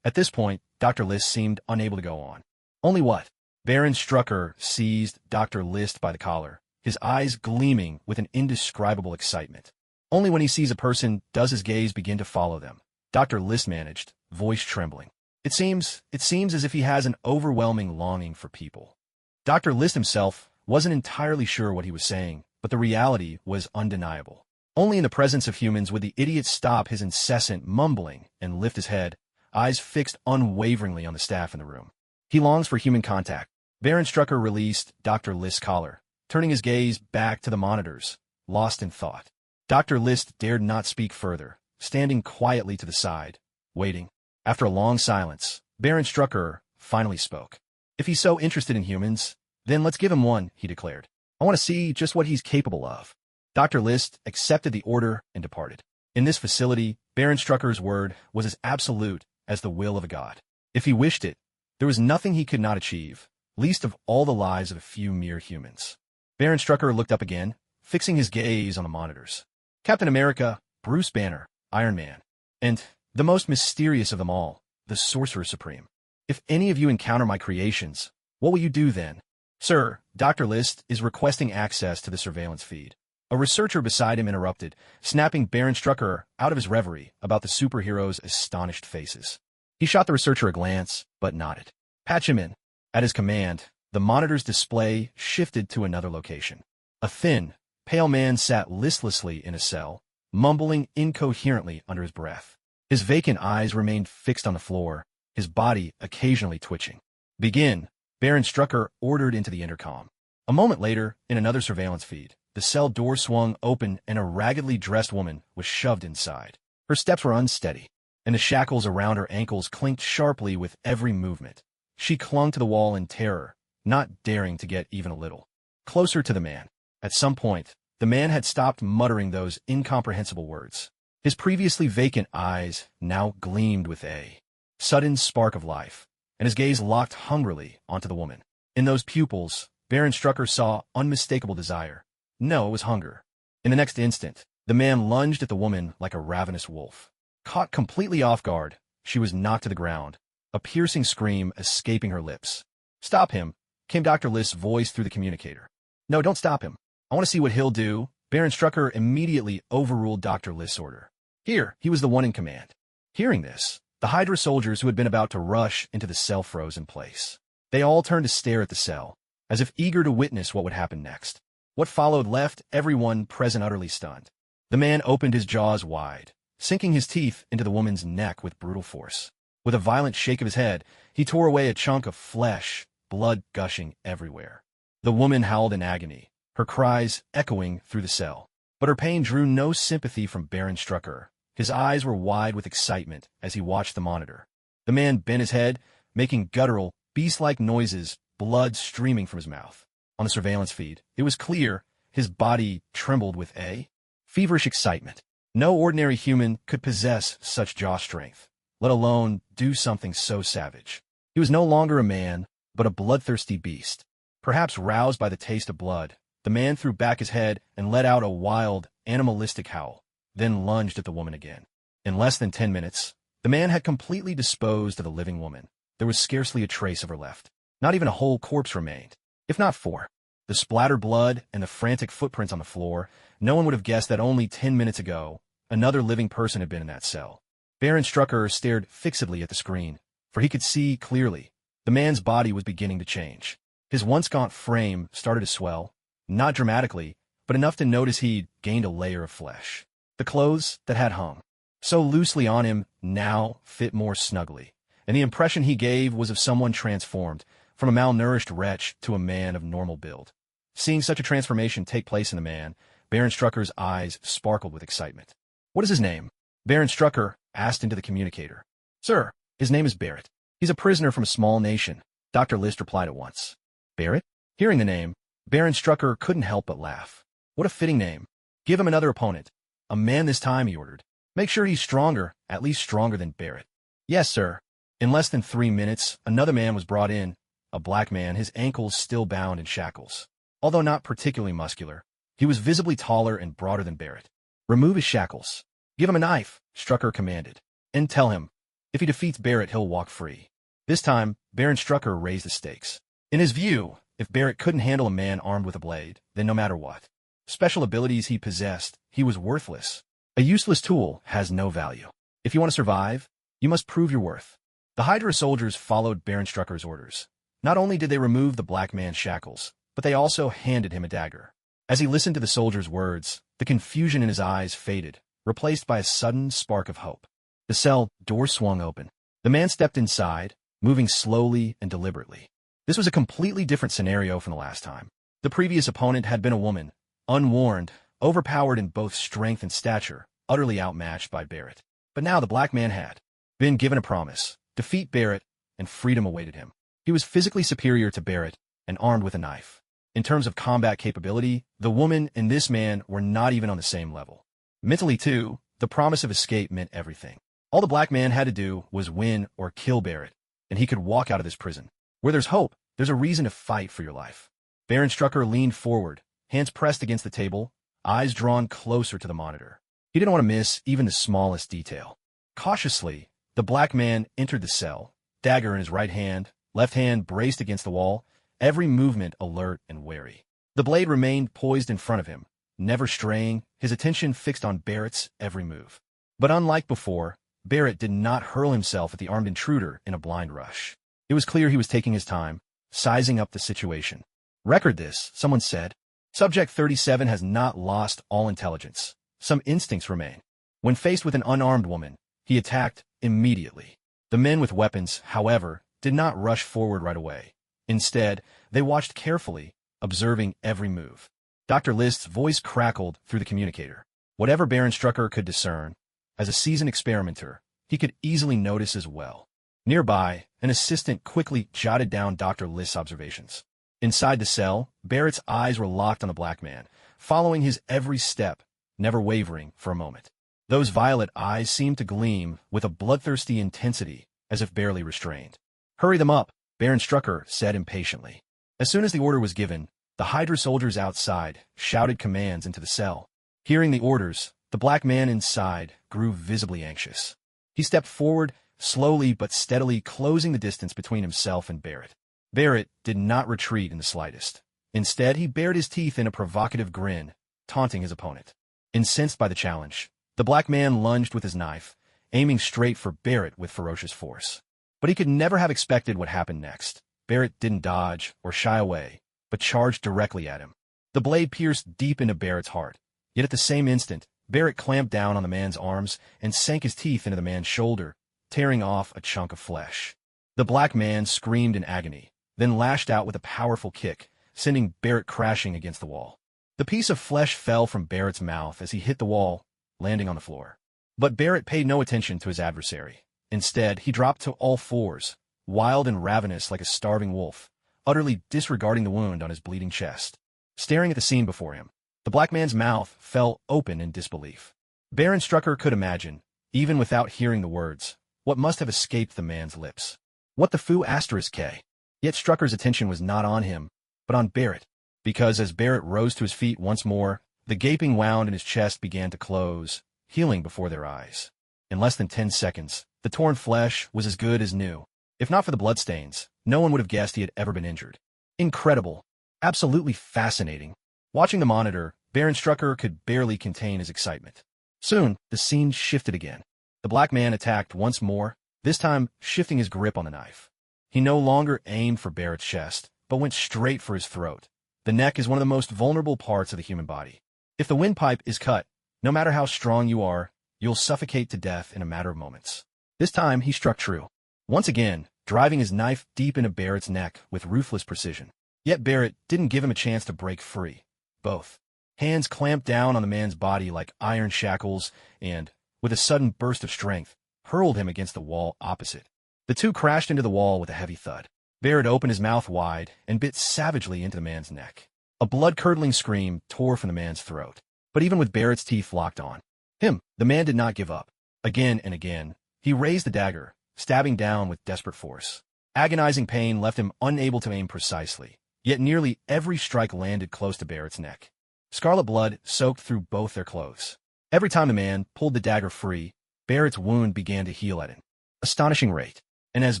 at this point, Dr. List seemed unable to go on. Only what? Baron Strucker seized Dr. List by the collar, his eyes gleaming with an indescribable excitement. Only when he sees a person does his gaze begin to follow them. Dr. List managed, voice trembling. It seems as if he has an overwhelming longing for people. Dr. List himself wasn't entirely sure what he was saying, but the reality was undeniable. Only in the presence of humans would the idiot stop his incessant mumbling and lift his head, eyes fixed unwaveringly on the staff in the room. He longs for human contact. Baron Strucker released Dr. List's collar, turning his gaze back to the monitors, lost in thought. Dr. List dared not speak further, standing quietly to the side, waiting. After a long silence, Baron Strucker finally spoke. If he's so interested in humans, then let's give him one, he declared. I want to see just what he's capable of. Dr. List accepted the order and departed. In this facility, Baron Strucker's word was as absolute as the will of a god. If he wished it, there was nothing he could not achieve, least of all the lives of a few mere humans. Baron Strucker looked up again, fixing his gaze on the monitors. Captain America, Bruce Banner, Iron Man, and, the most mysterious of them all, the Sorcerer Supreme. If any of you encounter my creations, what will you do then? Sir, Dr. List is requesting access to the surveillance feed. A researcher beside him interrupted, snapping Baron Strucker out of his reverie about the superhero's astonished faces. He shot the researcher a glance, but nodded. Patch him in. At his command, the monitor's display shifted to another location. A thin, pale man sat listlessly in a cell, mumbling incoherently under his breath. His vacant eyes remained fixed on the floor, his body occasionally twitching. Begin, Baron Strucker ordered into the intercom. A moment later, in another surveillance feed, the cell door swung open and a raggedly dressed woman was shoved inside. Her steps were unsteady, and the shackles around her ankles clinked sharply with every movement. She clung to the wall in terror, not daring to get even a little closer to the man. At some point, the man had stopped muttering those incomprehensible words. His previously vacant eyes now gleamed with a sudden spark of life, and his gaze locked hungrily onto the woman. In those pupils, Baron Strucker saw unmistakable desire. No, it was hunger. In the next instant, the man lunged at the woman like a ravenous wolf. Caught completely off guard, she was knocked to the ground, a piercing scream escaping her lips. Stop him, came Dr. List's voice through the communicator. No, don't stop him. I want to see what he'll do. Baron Strucker immediately overruled Dr. List's order. Here, he was the one in command. Hearing this, the Hydra soldiers who had been about to rush into the cell froze in place. They all turned to stare at the cell, as if eager to witness what would happen next. What followed left everyone present utterly stunned. The man opened his jaws wide, sinking his teeth into the woman's neck with brutal force. With a violent shake of his head, he tore away a chunk of flesh, blood gushing everywhere. The woman howled in agony, her cries echoing through the cell. But her pain drew no sympathy from Baron Strucker. His eyes were wide with excitement as he watched the monitor. The man bent his head, making guttural, beast-like noises, blood streaming from his mouth. On the surveillance feed, it was clear his body trembled with a feverish excitement. No ordinary human could possess such jaw strength, let alone do something so savage. He was no longer a man, but a bloodthirsty beast. Perhaps roused by the taste of blood, the man threw back his head and let out a wild, animalistic howl, then lunged at the woman again. In less than 10 minutes, the man had completely disposed of the living woman. There was scarcely a trace of her left. Not even a whole corpse remained, if not for the splattered blood and the frantic footprints on the floor. No one would have guessed that only 10 minutes ago, another living person had been in that cell. Baron Strucker stared fixedly at the screen, for he could see clearly. The man's body was beginning to change. His once gaunt frame started to swell, not dramatically, but enough to notice he'd gained a layer of flesh. The clothes that had hung so loosely on him now fit more snugly, and the impression he gave was of someone transformed from a malnourished wretch to a man of normal build. Seeing such a transformation take place in the man, Baron Strucker's eyes sparkled with excitement. "What is his name?" Baron Strucker asked into the communicator. "Sir, his name is Barrett. He's a prisoner from a small nation," Dr. List replied at once. "Barrett?" Hearing the name, Baron Strucker couldn't help but laugh. What a fitting name. "Give him another opponent. A man this time," he ordered. "Make sure he's stronger, at least stronger than Barrett." "Yes, sir." In less than 3 minutes, another man was brought in, a black man, his ankles still bound in shackles. Although not particularly muscular, he was visibly taller and broader than Barrett. "Remove his shackles. Give him a knife," Strucker commanded. "And tell him, if he defeats Barrett, he'll walk free." This time, Baron Strucker raised the stakes. In his view, if Barrett couldn't handle a man armed with a blade, then no matter what special abilities he possessed, he was worthless. A useless tool has no value. If you want to survive, you must prove your worth. The Hydra soldiers followed Baron Strucker's orders. Not only did they remove the black man's shackles, but they also handed him a dagger. As he listened to the soldier's words, the confusion in his eyes faded, replaced by a sudden spark of hope. The cell door swung open. The man stepped inside, moving slowly and deliberately. This was a completely different scenario from the last time. The previous opponent had been a woman, unwarned, overpowered in both strength and stature, utterly outmatched by Barrett. But now the black man had been given a promise: defeat Barrett, and freedom awaited him. He was physically superior to Barrett and armed with a knife. In terms of combat capability, the woman and this man were not even on the same level. Mentally, too, the promise of escape meant everything. All the black man had to do was win or kill Barrett, and he could walk out of this prison. Where there's hope, there's a reason to fight for your life. Baron Strucker leaned forward, hands pressed against the table, eyes drawn closer to the monitor. He didn't want to miss even the smallest detail. Cautiously, the black man entered the cell, dagger in his right hand, left hand braced against the wall, every movement alert and wary. The blade remained poised in front of him, never straying, his attention fixed on Barrett's every move. But unlike before, Barrett did not hurl himself at the armed intruder in a blind rush. It was clear he was taking his time, sizing up the situation. "Record this," someone said. "Subject 37 has not lost all intelligence. Some instincts remain." When faced with an unarmed woman, he attacked immediately. The men with weapons, however, did not rush forward right away. Instead, they watched carefully, observing every move. Dr. List's voice crackled through the communicator. Whatever Baron Strucker could discern, as a seasoned experimenter, he could easily notice as well. Nearby, an assistant quickly jotted down Dr. List's observations. Inside the cell, Barrett's eyes were locked on the black man, following his every step, never wavering for a moment. Those violet eyes seemed to gleam with a bloodthirsty intensity, as if barely restrained. "Hurry them up," Baron Strucker said impatiently. As soon as the order was given, the Hydra soldiers outside shouted commands into the cell. Hearing the orders, the black man inside grew visibly anxious. He stepped forward, slowly but steadily closing the distance between himself and Barrett. Barrett did not retreat in the slightest. Instead, he bared his teeth in a provocative grin, taunting his opponent. Incensed by the challenge, the black man lunged with his knife, aiming straight for Barrett with ferocious force. But he could never have expected what happened next. Barrett didn't dodge or shy away, but charged directly at him. The blade pierced deep into Barrett's heart. Yet at the same instant, Barrett clamped down on the man's arms and sank his teeth into the man's shoulder, tearing off a chunk of flesh. The black man screamed in agony, then lashed out with a powerful kick, sending Barrett crashing against the wall. The piece of flesh fell from Barrett's mouth as he hit the wall, landing on the floor. But Barrett paid no attention to his adversary. Instead, he dropped to all fours, wild and ravenous like a starving wolf, utterly disregarding the wound on his bleeding chest. Staring at the scene before him, the black man's mouth fell open in disbelief. Baron Strucker could imagine, even without hearing the words, what must have escaped the man's lips. What the foo *k? Yet Strucker's attention was not on him, but on Barrett, because as Barrett rose to his feet once more, the gaping wound in his chest began to close, healing before their eyes. In less than 10 seconds, the torn flesh was as good as new. If not for the bloodstains, no one would have guessed he had ever been injured. Incredible. Absolutely fascinating. Watching the monitor, Baron Strucker could barely contain his excitement. Soon, the scene shifted again. The black man attacked once more, this time shifting his grip on the knife. He no longer aimed for Barrett's chest, but went straight for his throat. The neck is one of the most vulnerable parts of the human body. If the windpipe is cut, no matter how strong you are, you'll suffocate to death in a matter of moments. This time, he struck true. Once again, driving his knife deep into Barrett's neck with ruthless precision. Yet Barrett didn't give him a chance to break free. Both hands clamped down on the man's body like iron shackles and, with a sudden burst of strength, hurled him against the wall opposite. The two crashed into the wall with a heavy thud. Barrett opened his mouth wide and bit savagely into the man's neck. A blood-curdling scream tore from the man's throat. But even with Barrett's teeth locked on the man did not give up. Again and again, he raised the dagger, stabbing down with desperate force. Agonizing pain left him unable to aim precisely, yet nearly every strike landed close to Barrett's neck. Scarlet blood soaked through both their clothes. Every time the man pulled the dagger free, Barrett's wound began to heal at an astonishing rate. And as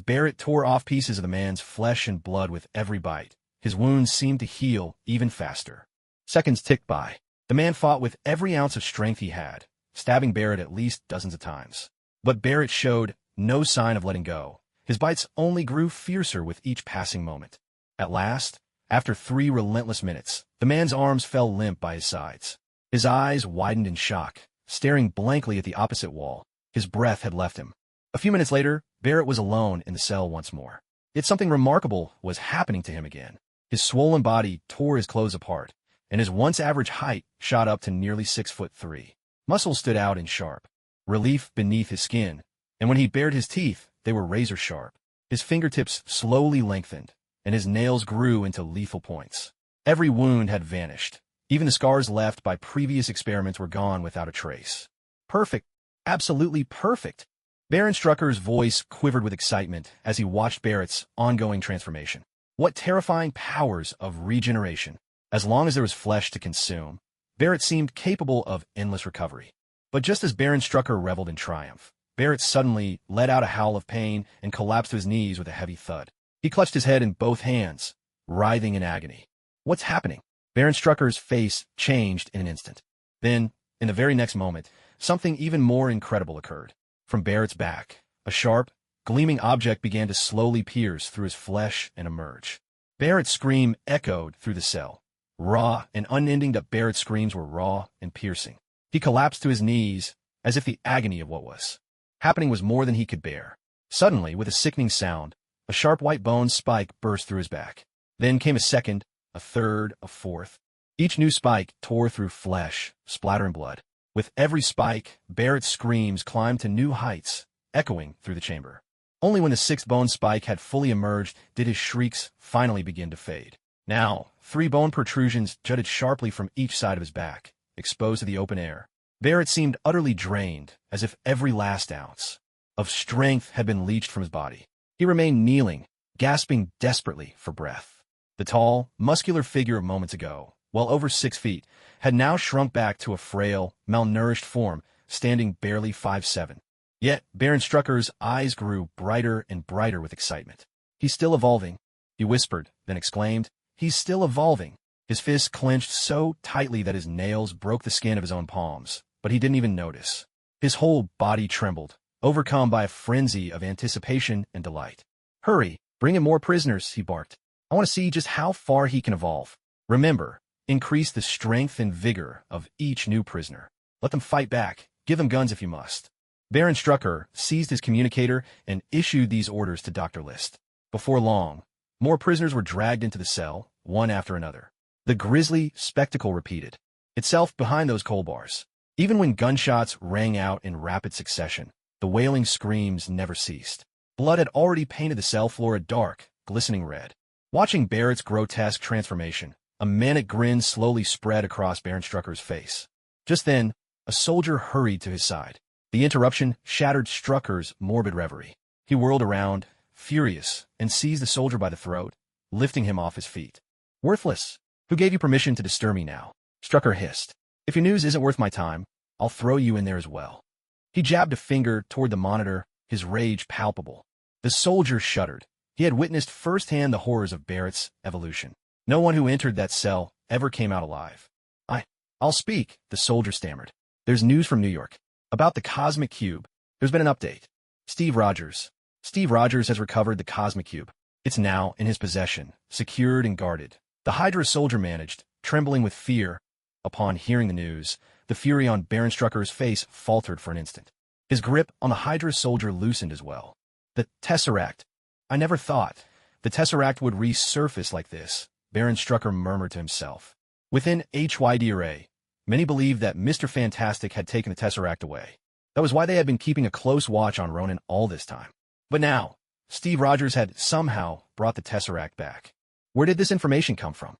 Barrett tore off pieces of the man's flesh and blood with every bite, his wounds seemed to heal even faster. Seconds ticked by. The man fought with every ounce of strength he had, stabbing Barrett at least dozens of times. But Barrett showed no sign of letting go. His bites only grew fiercer with each passing moment. At last, after 3 relentless minutes, the man's arms fell limp by his sides. His eyes widened in shock, staring blankly at the opposite wall. His breath had left him. A few minutes later, Barrett was alone in the cell once more. Yet something remarkable was happening to him again. His swollen body tore his clothes apart, and his once average height shot up to nearly 6'3". Muscles stood out in sharp relief beneath his skin, and when he bared his teeth, they were razor sharp. His fingertips slowly lengthened, and his nails grew into lethal points. Every wound had vanished. Even the scars left by previous experiments were gone without a trace. Perfect. Absolutely perfect. Baron Strucker's voice quivered with excitement as he watched Barrett's ongoing transformation. What terrifying powers of regeneration. As long as there was flesh to consume, Barrett seemed capable of endless recovery. But just as Baron Strucker reveled in triumph, Barrett suddenly let out a howl of pain and collapsed to his knees with a heavy thud. He clutched his head in both hands, writhing in agony. What's happening? Baron Strucker's face changed in an instant. Then, in the very next moment, something even more incredible occurred. From Barrett's back, a sharp, gleaming object began to slowly pierce through his flesh and emerge. Barrett's scream echoed through the cell. Raw and unending, that Barrett's screams were raw and piercing. He collapsed to his knees, as if the agony of what was happening was more than he could bear. Suddenly, with a sickening sound, a sharp white bone spike burst through his back. Then came a second, a third, a fourth. Each new spike tore through flesh, splattering blood. With every spike, Barrett's screams climbed to new heights, echoing through the chamber. Only when the 6th bone spike had fully emerged did his shrieks finally begin to fade. Now, 3 bone protrusions jutted sharply from each side of his back, exposed to the open air. Barrett seemed utterly drained, as if every last ounce of strength had been leached from his body. He remained kneeling, gasping desperately for breath. The tall, muscular figure of moments ago, well over 6 feet, had now shrunk back to a frail, malnourished form, standing barely 5'7". Yet, Baron Strucker's eyes grew brighter and brighter with excitement. "He's still evolving," he whispered, then exclaimed, "He's still evolving." His fists clenched so tightly that his nails broke the skin of his own palms, but he didn't even notice. His whole body trembled, overcome by a frenzy of anticipation and delight. "Hurry, bring him more prisoners," he barked. "I want to see just how far he can evolve. Remember, increase the strength and vigor of each new prisoner. Let them fight back. Give them guns if you must." Baron Strucker seized his communicator and issued these orders to Dr. List. Before long, more prisoners were dragged into the cell, one after another. The grisly spectacle repeated itself behind those coal bars. Even when gunshots rang out in rapid succession, the wailing screams never ceased. Blood had already painted the cell floor a dark, glistening red. Watching Barrett's grotesque transformation, a manic grin slowly spread across Baron Strucker's face. Just then, a soldier hurried to his side. The interruption shattered Strucker's morbid reverie. He whirled around, furious, and seized the soldier by the throat, lifting him off his feet. "Worthless! Who gave you permission to disturb me now?" Strucker hissed. "If your news isn't worth my time, I'll throw you in there as well." He jabbed a finger toward the monitor, his rage palpable. The soldier shuddered. He had witnessed firsthand the horrors of Barrett's evolution. No one who entered that cell ever came out alive. I'll speak," the soldier stammered. "There's news from New York. About the Cosmic Cube. There's been an update. Steve Rogers, Steve Rogers has recovered the Cosmic Cube. It's now in his possession, secured and guarded. The Hydra soldier managed, trembling with fear. Upon hearing the news, the fury on Baron Strucker's face faltered for an instant. His grip on the Hydra soldier loosened as well. The Tesseract. I never thought the Tesseract would resurface like this, Baron Strucker murmured to himself. Within HYDRA, many believed that Mr. Fantastic had taken the Tesseract away. That was why they had been keeping a close watch on Ronan all this time. But now, Steve Rogers had somehow brought the Tesseract back. Where did this information come from?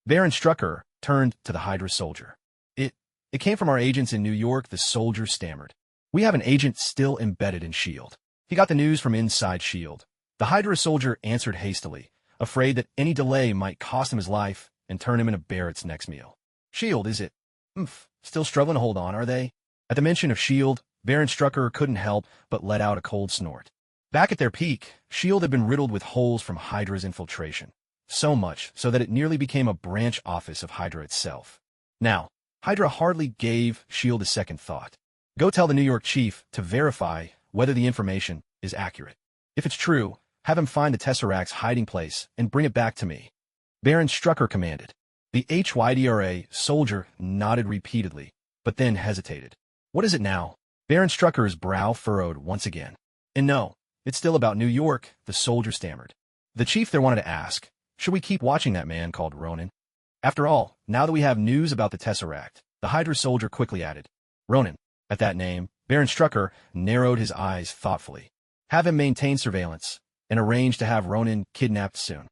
Baron Strucker turned to the Hydra soldier. It came from our agents in New York, the soldier stammered. We have an agent still embedded in S.H.I.E.L.D. He got the news from inside S.H.I.E.L.D. The Hydra soldier answered hastily, afraid that any delay might cost him his life and turn him into Barrett's next meal. S.H.I.E.L.D., is it? Still struggling to hold on, are they? At the mention of S.H.I.E.L.D., Baron Strucker couldn't help but let out a cold snort. Back at their peak, S.H.I.E.L.D. had been riddled with holes from Hydra's infiltration. So much so that it nearly became a branch office of Hydra itself. Now, Hydra hardly gave S.H.I.E.L.D. a second thought. Go tell the New York chief to verify whether the information is accurate. If it's true, have him find the Tesseract's hiding place and bring it back to me. Baron Strucker commanded. The HYDRA soldier nodded repeatedly, but then hesitated. What is it now? Baron Strucker's brow furrowed once again. And no, it's still about New York, the soldier stammered. The chief there wanted to ask, should we keep watching that man called Ronan? After all, now that we have news about the Tesseract, the Hydra soldier quickly added. Ronan. At that name, Baron Strucker narrowed his eyes thoughtfully. Have him maintain surveillance, and arrange to have Ronan kidnapped soon.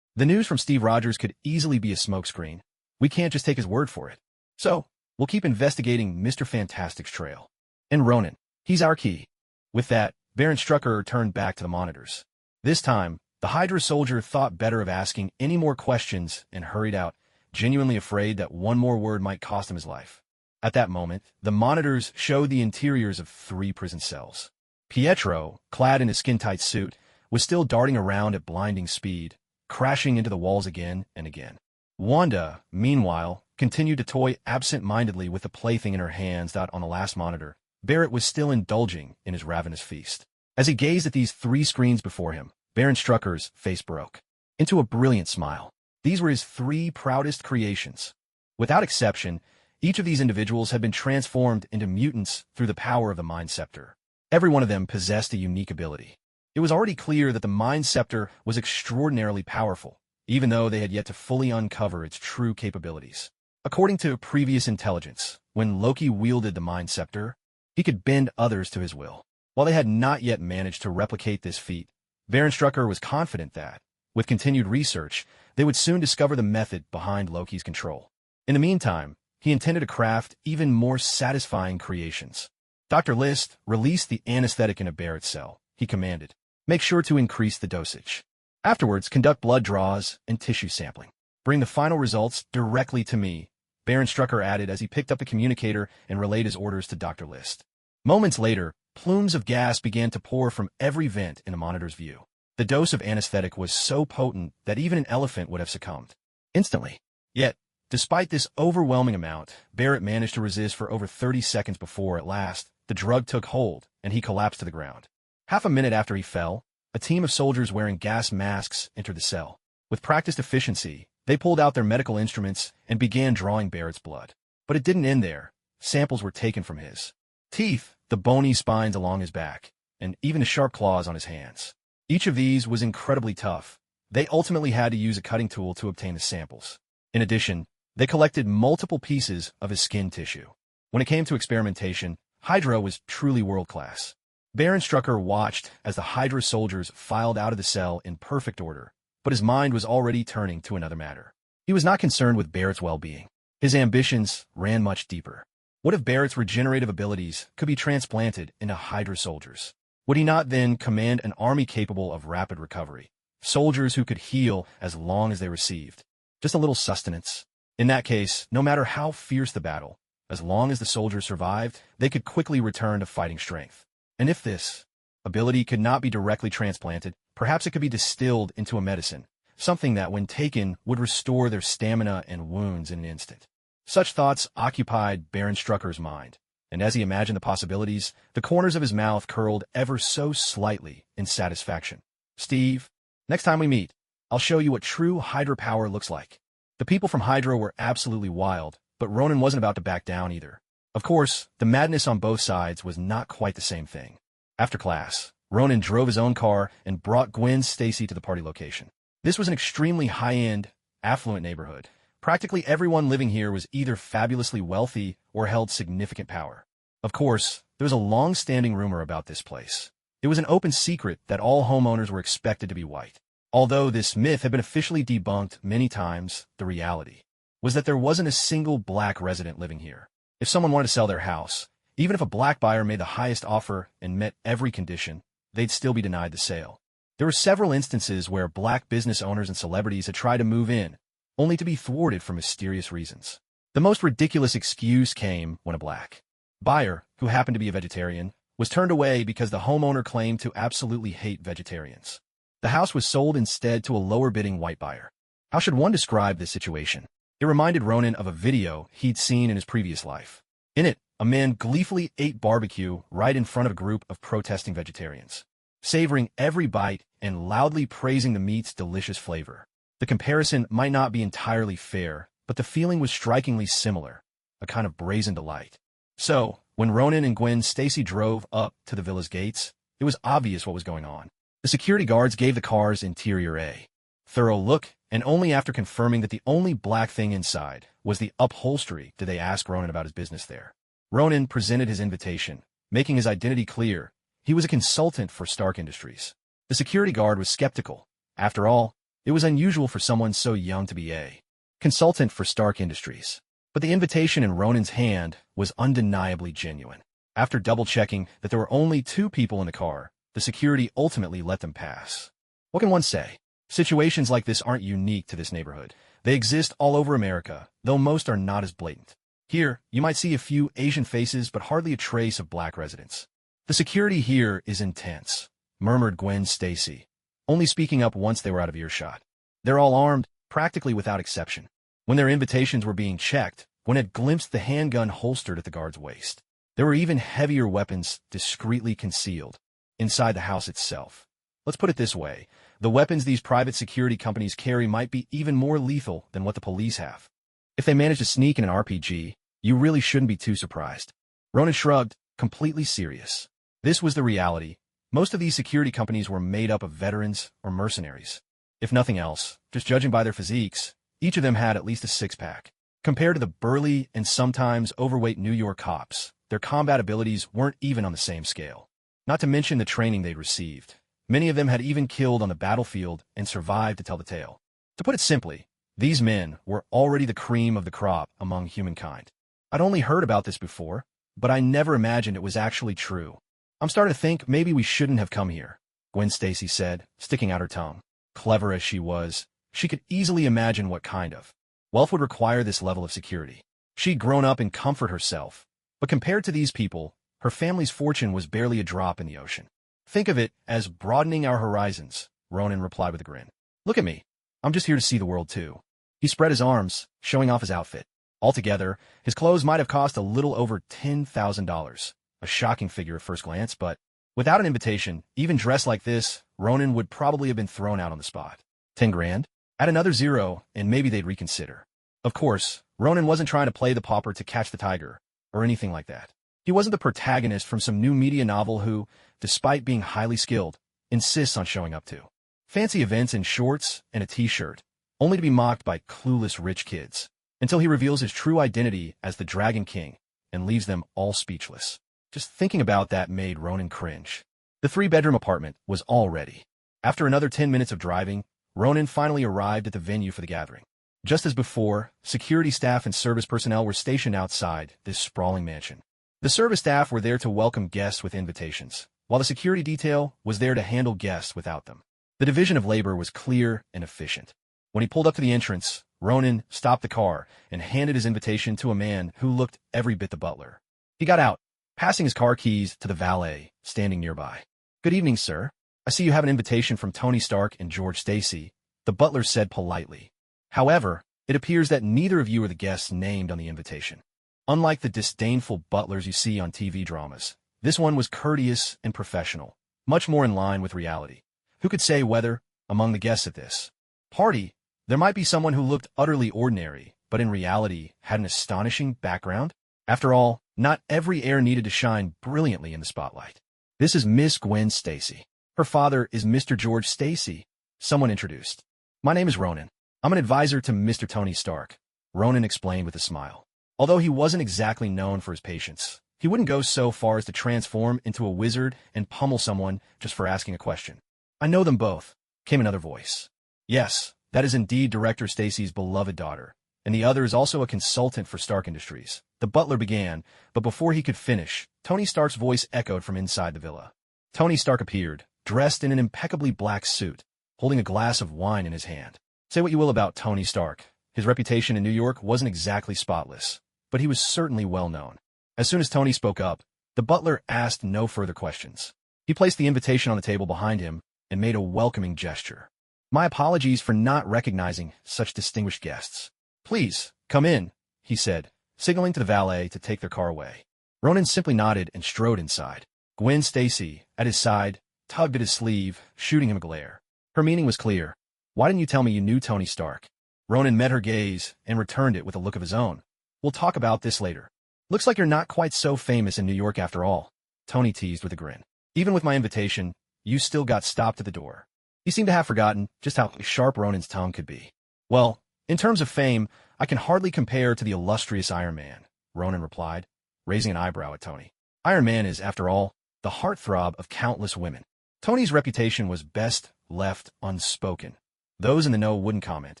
The news from Steve Rogers could easily be a smokescreen. We can't just take his word for it. So, we'll keep investigating Mr. Fantastic's trail. And Ronan, he's our key. With that, Baron Strucker turned back to the monitors. This time, the Hydra soldier thought better of asking any more questions and hurried out, genuinely afraid that one more word might cost him his life. At that moment, the monitors showed the interiors of 3 prison cells. Pietro, clad in a skin-tight suit, was still darting around at blinding speed, crashing into the walls again and again. Wanda, meanwhile, continued to toy absent-mindedly with the plaything in her hands that on the last monitor, Barrett was still indulging in his ravenous feast. As he gazed at these 3 screens before him, Baron Strucker's face broke into a brilliant smile. These were his 3 proudest creations. Without exception, each of these individuals had been transformed into mutants through the power of the Mind Scepter. Every one of them possessed a unique ability. It was already clear that the Mind Scepter was extraordinarily powerful, even though they had yet to fully uncover its true capabilities. According to previous intelligence, when Loki wielded the Mind Scepter, he could bend others to his will. While they had not yet managed to replicate this feat, Baron Strucker was confident that, with continued research, they would soon discover the method behind Loki's control. In the meantime, he intended to craft even more satisfying creations. Dr. List released the anesthetic in a Barrett cell. He commanded, make sure to increase the dosage. Afterwards, conduct blood draws and tissue sampling. Bring the final results directly to me, Baron Strucker added as he picked up the communicator and relayed his orders to Dr. List. Moments later, plumes of gas began to pour from every vent in the monitor's view. The dose of anesthetic was so potent that even an elephant would have succumbed instantly. Yet, despite this overwhelming amount, Barrett managed to resist for over 30 seconds before, at last, the drug took hold and he collapsed to the ground. Half a minute after he fell, a team of soldiers wearing gas masks entered the cell. With practiced efficiency, they pulled out their medical instruments and began drawing Barrett's blood. But it didn't end there. Samples were taken from his teeth, the bony spines along his back, and even the sharp claws on his hands. Each of these was incredibly tough. They ultimately had to use a cutting tool to obtain the samples. In addition, they collected multiple pieces of his skin tissue. When it came to experimentation, Hydra was truly world-class. Baron Strucker watched as the Hydra soldiers filed out of the cell in perfect order, but his mind was already turning to another matter. He was not concerned with Barrett's well-being. His ambitions ran much deeper. What if Barrett's regenerative abilities could be transplanted into Hydra soldiers? Would he not then command an army capable of rapid recovery? Soldiers who could heal as long as they received just a little sustenance. In that case, no matter how fierce the battle, as long as the soldiers survived, they could quickly return to fighting strength. And if this ability could not be directly transplanted, perhaps it could be distilled into a medicine, something that, when taken, would restore their stamina and wounds in an instant. Such thoughts occupied Baron Strucker's mind. and as he imagined the possibilities, the corners of his mouth curled ever so slightly in satisfaction. Steve, next time we meet, I'll show you what true Hydra power looks like. The people from Hydra were absolutely wild, but Ronan wasn't about to back down either. Of course, the madness on both sides was not quite the same thing. After class, Ronan drove his own car and brought Gwen Stacy to the party location. This was an extremely high-end, affluent neighborhood. Practically everyone living here was either fabulously wealthy or held significant power. Of course, there was a long-standing rumor about this place. It was an open secret that all homeowners were expected to be white. Although this myth had been officially debunked many times, the reality was that there wasn't a single black resident living here. If someone wanted to sell their house, even if a black buyer made the highest offer and met every condition, they'd still be denied the sale. There were several instances where black business owners and celebrities had tried to move in, only to be thwarted for mysterious reasons. The most ridiculous excuse came when a black buyer, who happened to be a vegetarian, was turned away because the homeowner claimed to absolutely hate vegetarians. The house was sold instead to a lower-bidding white buyer. How should one describe this situation? It reminded Ronan of a video he'd seen in his previous life. In it, a man gleefully ate barbecue right in front of a group of protesting vegetarians, savoring every bite and loudly praising the meat's delicious flavor. The comparison might not be entirely fair, but the feeling was strikingly similar, a kind of brazen delight. So, when Ronan and Gwen Stacy drove up to the villa's gates, it was obvious what was going on. The security guards gave the car's interior a thorough look, and only after confirming that the only black thing inside was the upholstery did they ask Ronan about his business there. Ronan presented his invitation, making his identity clear. He was a consultant for Stark Industries. The security guard was skeptical. After all, it was unusual for someone so young to be a consultant for Stark Industries. But the invitation in Ronan's hand was undeniably genuine. After double-checking that there were only 2 people in the car, the security ultimately let them pass. What can one say? Situations like this aren't unique to this neighborhood. They exist all over America, though most are not as blatant. Here, you might see a few Asian faces but hardly a trace of black residents. The security here is intense, murmured Gwen Stacy, only speaking up once they were out of earshot. They're all armed, practically without exception. When their invitations were being checked, Gwen had glimpsed the handgun holstered at the guard's waist. There were even heavier weapons discreetly concealed inside the house itself. Let's put it this way. The weapons these private security companies carry might be even more lethal than what the police have. If they manage to sneak in an RPG, you really shouldn't be too surprised. Ronan shrugged, completely serious. This was the reality. Most of these security companies were made up of veterans or mercenaries. If nothing else, just judging by their physiques, each of them had at least a six-pack. Compared to the burly and sometimes overweight New York cops, their combat abilities weren't even on the same scale. Not to mention the training they'd received. Many of them had even killed on the battlefield and survived to tell the tale. To put it simply, these men were already the cream of the crop among humankind. I'd only heard about this before, but I never imagined it was actually true. I'm starting to think maybe we shouldn't have come here, Gwen Stacy said, sticking out her tongue. Clever as she was, she could easily imagine what kind of wealth would require this level of security. She'd grown up in comfort herself, but compared to these people, her family's fortune was barely a drop in the ocean. Think of it as broadening our horizons, Ronan replied with a grin. Look at me. I'm just here to see the world too. He spread his arms, showing off his outfit. Altogether, his clothes might have cost a little over $10,000. A shocking figure at first glance, but without an invitation, even dressed like this, Ronan would probably have been thrown out on the spot. 10 grand? Add another zero, and maybe they'd reconsider. Of course, Ronan wasn't trying to play the pauper to catch the tiger, or anything like that. He wasn't the protagonist from some new media novel who, despite being highly skilled, insists on showing up to fancy events in shorts and a t-shirt, only to be mocked by clueless rich kids, until he reveals his true identity as the Dragon King and leaves them all speechless. Just thinking about that made Ronan cringe. The 3-bedroom apartment was all ready. After another 10 minutes of driving, Ronan finally arrived at the venue for the gathering. Just as before, security staff and service personnel were stationed outside this sprawling mansion. The service staff were there to welcome guests with invitations, while the security detail was there to handle guests without them. The division of labor was clear and efficient. When he pulled up to the entrance, Ronan stopped the car and handed his invitation to a man who looked every bit the butler. He got out, passing his car keys to the valet standing nearby. "Good evening, sir. I see you have an invitation from Tony Stark and George Stacy," the butler said politely. "However, it appears that neither of you are the guests named on the invitation." Unlike the disdainful butlers you see on TV dramas, this one was courteous and professional, much more in line with reality. Who could say whether, among the guests at this party, there might be someone who looked utterly ordinary, but in reality had an astonishing background? After all, not every heir needed to shine brilliantly in the spotlight. This is Miss Gwen Stacy. Her father is Mr. George Stacy, someone introduced. My name is Ronan. I'm an advisor to Mr. Tony Stark, Ronan explained with a smile. Although he wasn't exactly known for his patience, he wouldn't go so far as to transform into a wizard and pummel someone just for asking a question. I know them both, came another voice. Yes, that is indeed Director Stacy's beloved daughter, and the other is also a consultant for Stark Industries. The butler began, but before he could finish, Tony Stark's voice echoed from inside the villa. Tony Stark appeared, dressed in an impeccably black suit, holding a glass of wine in his hand. Say what you will about Tony Stark, his reputation in New York wasn't exactly spotless, but he was certainly well known. As soon as Tony spoke up, the butler asked no further questions. He placed the invitation on the table behind him and made a welcoming gesture. My apologies for not recognizing such distinguished guests. Please, come in, he said, signaling to the valet to take their car away. Ronan simply nodded and strode inside. Gwen Stacy, at his side, tugged at his sleeve, shooting him a glare. Her meaning was clear. Why didn't you tell me you knew Tony Stark? Ronan met her gaze and returned it with a look of his own. We'll talk about this later. Looks like you're not quite so famous in New York after all, Tony teased with a grin. Even with my invitation, you still got stopped at the door. He seemed to have forgotten just how sharp Ronan's tongue could be. Well, in terms of fame, I can hardly compare to the illustrious Iron Man, Ronan replied, raising an eyebrow at Tony. Iron Man is, after all, the heartthrob of countless women. Tony's reputation was best left unspoken. Those in the know wouldn't comment,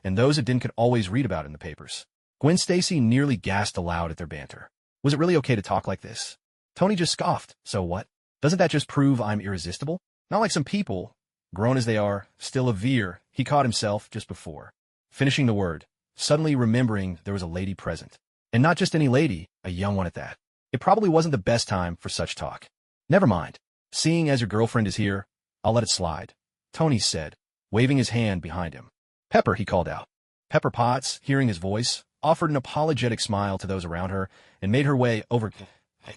and those that didn't could always read about it in the papers. Gwen Stacy nearly gasped aloud at their banter. Was it really okay to talk like this? Tony just scoffed. So what? Doesn't that just prove I'm irresistible? Not like some people, grown as they are, still a veer, he caught himself just before finishing the word, suddenly remembering there was a lady present. And not just any lady, a young one at that. It probably wasn't the best time for such talk. Never mind. Seeing as your girlfriend is here, I'll let it slide, Tony said, waving his hand behind him. Pepper, he called out. Pepper Potts, hearing his voice, offered an apologetic smile to those around her and made her way over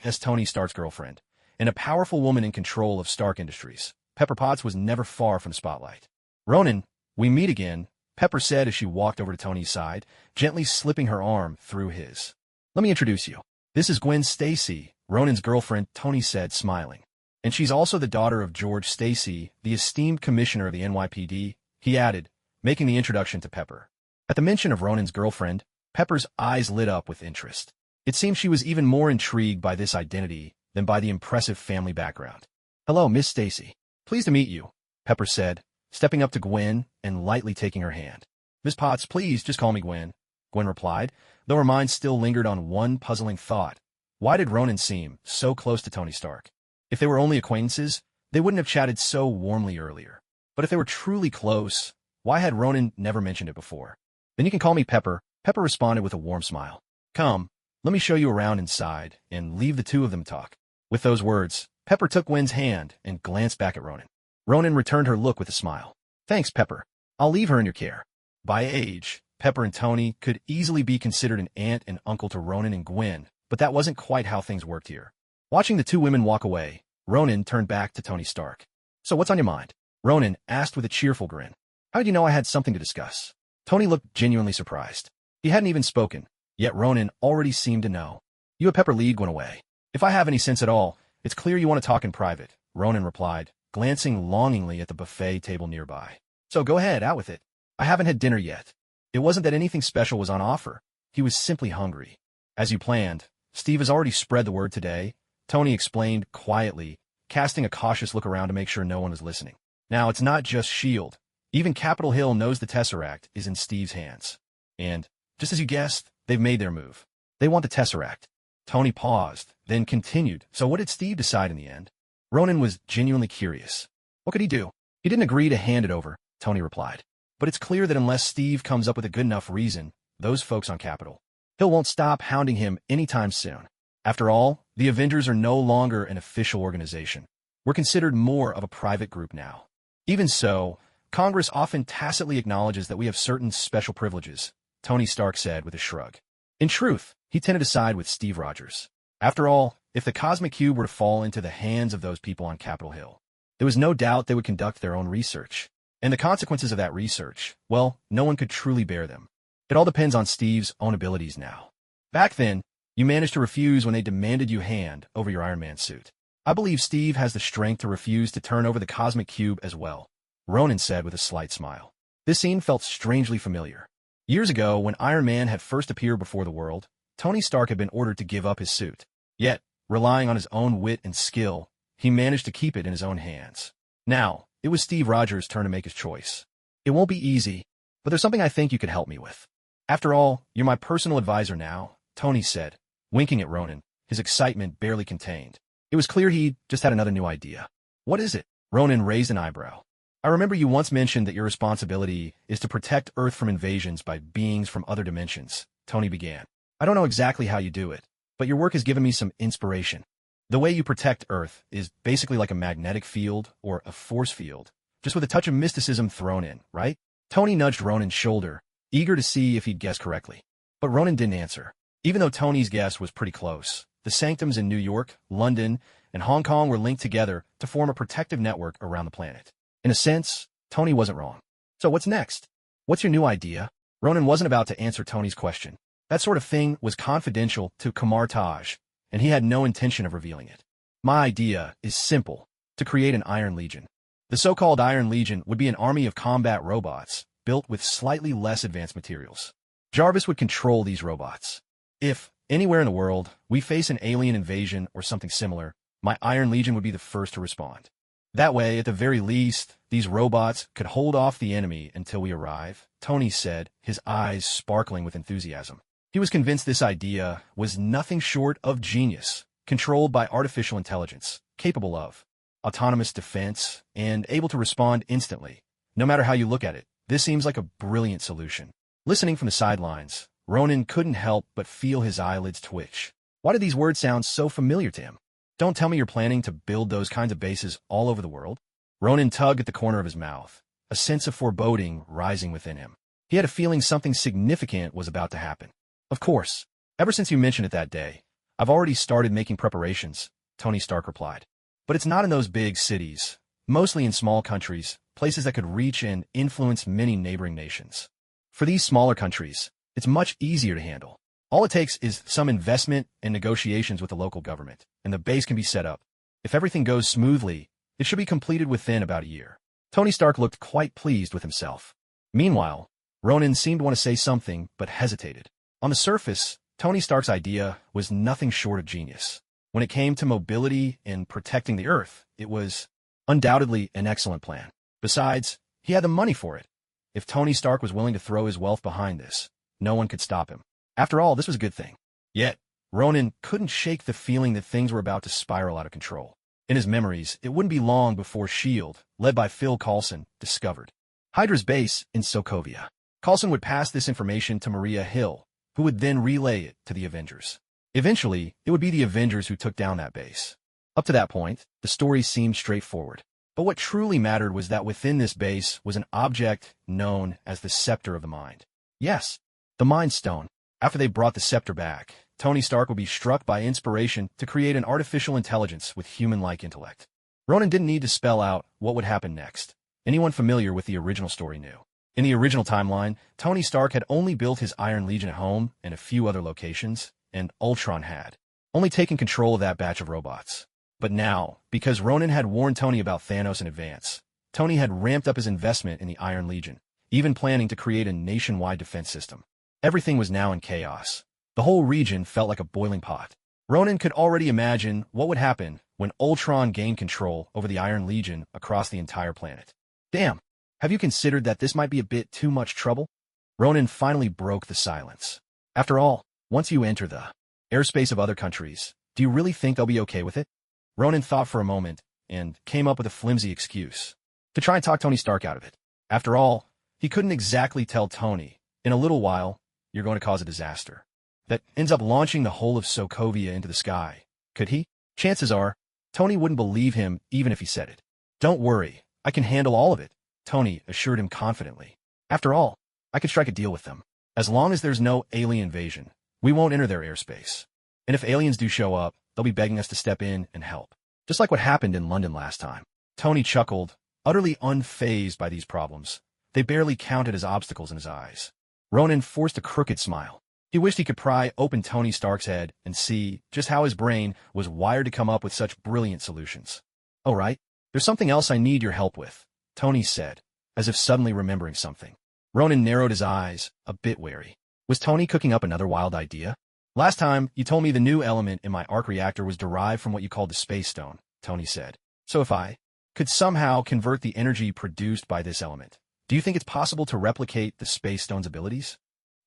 as Tony Stark's girlfriend, and a powerful woman in control of Stark Industries. Pepper Potts was never far from the spotlight. Ronan, we meet again, Pepper said as she walked over to Tony's side, gently slipping her arm through his. Let me introduce you. This is Gwen Stacy, Ronan's girlfriend, Tony said, smiling. And she's also the daughter of George Stacy, the esteemed commissioner of the NYPD, he added, making the introduction to Pepper. At the mention of Ronan's girlfriend, Pepper's eyes lit up with interest. It seemed she was even more intrigued by this identity than by the impressive family background. Hello, Miss Stacy. Pleased to meet you, Pepper said, stepping up to Gwen and lightly taking her hand. Miss Potts, please just call me Gwen, Gwen replied, though her mind still lingered on one puzzling thought. Why did Ronan seem so close to Tony Stark? If they were only acquaintances, they wouldn't have chatted so warmly earlier. But if they were truly close, why had Ronan never mentioned it before? Then you can call me Pepper, Pepper responded with a warm smile. Come, let me show you around inside, and leave the two of them talk. With those words, Pepper took Gwen's hand and glanced back at Ronan. Ronan returned her look with a smile. Thanks, Pepper. I'll leave her in your care. By age, Pepper and Tony could easily be considered an aunt and uncle to Ronan and Gwen, but that wasn't quite how things worked here. Watching the two women walk away, Ronan turned back to Tony Stark. So what's on your mind? Ronan asked with a cheerful grin. How did you know I had something to discuss? Tony looked genuinely surprised. He hadn't even spoken, yet Ronan already seemed to know. You and Pepper lead Gwen away. If I have any sense at all, it's clear you want to talk in private, Ronan replied, glancing longingly at the buffet table nearby. So go ahead, out with it. I haven't had dinner yet. It wasn't that anything special was on offer. He was simply hungry. As you planned, Steve has already spread the word today, Tony explained quietly, casting a cautious look around to make sure no one was listening. Now, it's not just S.H.I.E.L.D. Even Capitol Hill knows the Tesseract is in Steve's hands. And, just as you guessed, they've made their move. They want the Tesseract. Tony paused, then continued. So what did Steve decide in the end? Ronan was genuinely curious. What could he do? He didn't agree to hand it over, Tony replied. But it's clear that unless Steve comes up with a good enough reason, those folks on Capitol Hill won't stop hounding him anytime soon. After all, the Avengers are no longer an official organization. We're considered more of a private group now. Even so, Congress often tacitly acknowledges that we have certain special privileges, Tony Stark said with a shrug. In truth, he tended to side with Steve Rogers. After all, if the Cosmic Cube were to fall into the hands of those people on Capitol Hill, there was no doubt they would conduct their own research. And the consequences of that research, well, no one could truly bear them. It all depends on Steve's own abilities now. Back then, you managed to refuse when they demanded you hand over your Iron Man suit. I believe Steve has the strength to refuse to turn over the Cosmic Cube as well, Ronan said with a slight smile. This scene felt strangely familiar. Years ago, when Iron Man had first appeared before the world, Tony Stark had been ordered to give up his suit. Yet, relying on his own wit and skill, he managed to keep it in his own hands. Now, it was Steve Rogers' turn to make his choice. It won't be easy, but there's something I think you could help me with. After all, you're my personal advisor now, Tony said, winking at Ronan, his excitement barely contained. It was clear he just had another new idea. What is it? Ronan raised an eyebrow. I remember you once mentioned that your responsibility is to protect Earth from invasions by beings from other dimensions, Tony began. I don't know exactly how you do it, but your work has given me some inspiration. The way you protect Earth is basically like a magnetic field or a force field, just with a touch of mysticism thrown in, right? Tony nudged Ronan's shoulder, eager to see if he'd guessed correctly. But Ronan didn't answer. Even though Tony's guess was pretty close, the sanctums in New York, London, and Hong Kong were linked together to form a protective network around the planet. In a sense, Tony wasn't wrong. So what's next? What's your new idea? Ronan wasn't about to answer Tony's question. That sort of thing was confidential to Kamar Taj, and he had no intention of revealing it. My idea is simple, to create an Iron Legion. The so-called Iron Legion would be an army of combat robots, built with slightly less advanced materials. Jarvis would control these robots. If, anywhere in the world, we face an alien invasion or something similar, my Iron Legion would be the first to respond. That way, at the very least, these robots could hold off the enemy until we arrive, Tony said, his eyes sparkling with enthusiasm. He was convinced this idea was nothing short of genius, controlled by artificial intelligence, capable of autonomous defense, and able to respond instantly. No matter how you look at it, this seems like a brilliant solution. Listening from the sidelines, Ronan couldn't help but feel his eyelids twitch. Why did these words sound so familiar to him? Don't tell me you're planning to build those kinds of bases all over the world? Ronan tugged at the corner of his mouth, a sense of foreboding rising within him. He had a feeling something significant was about to happen. Of course. Ever since you mentioned it that day, I've already started making preparations, Tony Stark replied. But it's not in those big cities, mostly in small countries, places that could reach and influence many neighboring nations. For these smaller countries, it's much easier to handle. All it takes is some investment and negotiations with the local government, and the base can be set up. If everything goes smoothly, it should be completed within about a year. Tony Stark looked quite pleased with himself. Meanwhile, Ronan seemed to want to say something, but hesitated. On the surface, Tony Stark's idea was nothing short of genius. When it came to mobility and protecting the Earth, it was undoubtedly an excellent plan. Besides, he had the money for it. If Tony Stark was willing to throw his wealth behind this, no one could stop him. After all, this was a good thing. Yet, Ronan couldn't shake the feeling that things were about to spiral out of control. In his memories, it wouldn't be long before S.H.I.E.L.D., led by Phil Coulson, discovered Hydra's base in Sokovia. Coulson would pass this information to Maria Hill, who would then relay it to the Avengers. Eventually, it would be the Avengers who took down that base. Up to that point, the story seemed straightforward. But what truly mattered was that within this base was an object known as the Scepter of the Mind. Yes, the Mind Stone. After they brought the scepter back, Tony Stark would be struck by inspiration to create an artificial intelligence with human-like intellect. Ronan didn't need to spell out what would happen next. Anyone familiar with the original story knew. In the original timeline, Tony Stark had only built his Iron Legion at home and a few other locations, and Ultron had only taken control of that batch of robots. But now, because Ronan had warned Tony about Thanos in advance, Tony had ramped up his investment in the Iron Legion, even planning to create a nationwide defense system. Everything was now in chaos. The whole region felt like a boiling pot. Ronan could already imagine what would happen when Ultron gained control over the Iron Legion across the entire planet. Damn, have you considered that this might be a bit too much trouble? Ronan finally broke the silence. After all, once you enter the airspace of other countries, do you really think they'll be okay with it? Ronan thought for a moment and came up with a flimsy excuse to try and talk Tony Stark out of it. After all, he couldn't exactly tell Tony, in a little while, you're going to cause a disaster that ends up launching the whole of Sokovia into the sky. Could he? Chances are, Tony wouldn't believe him even if he said it. Don't worry, I can handle all of it, Tony assured him confidently. After all, I could strike a deal with them. As long as there's no alien invasion, We won't enter their airspace. And if aliens do show up, they'll be begging us to step in and help. Just like what happened in London last time. Tony chuckled, utterly unfazed by these problems. They barely counted as obstacles in his eyes. Ronan forced a crooked smile. He wished he could pry open Tony Stark's head and see just how his brain was wired to come up with such brilliant solutions. "Oh, right. There's something else I need your help with," Tony said, as if suddenly remembering something. Ronan narrowed his eyes, a bit wary. Was Tony cooking up another wild idea? "Last time, you told me the new element in my arc reactor was derived from what you called the Space Stone," Tony said. "So if I could somehow convert the energy produced by this element, do you think it's possible to replicate the Space Stone's abilities?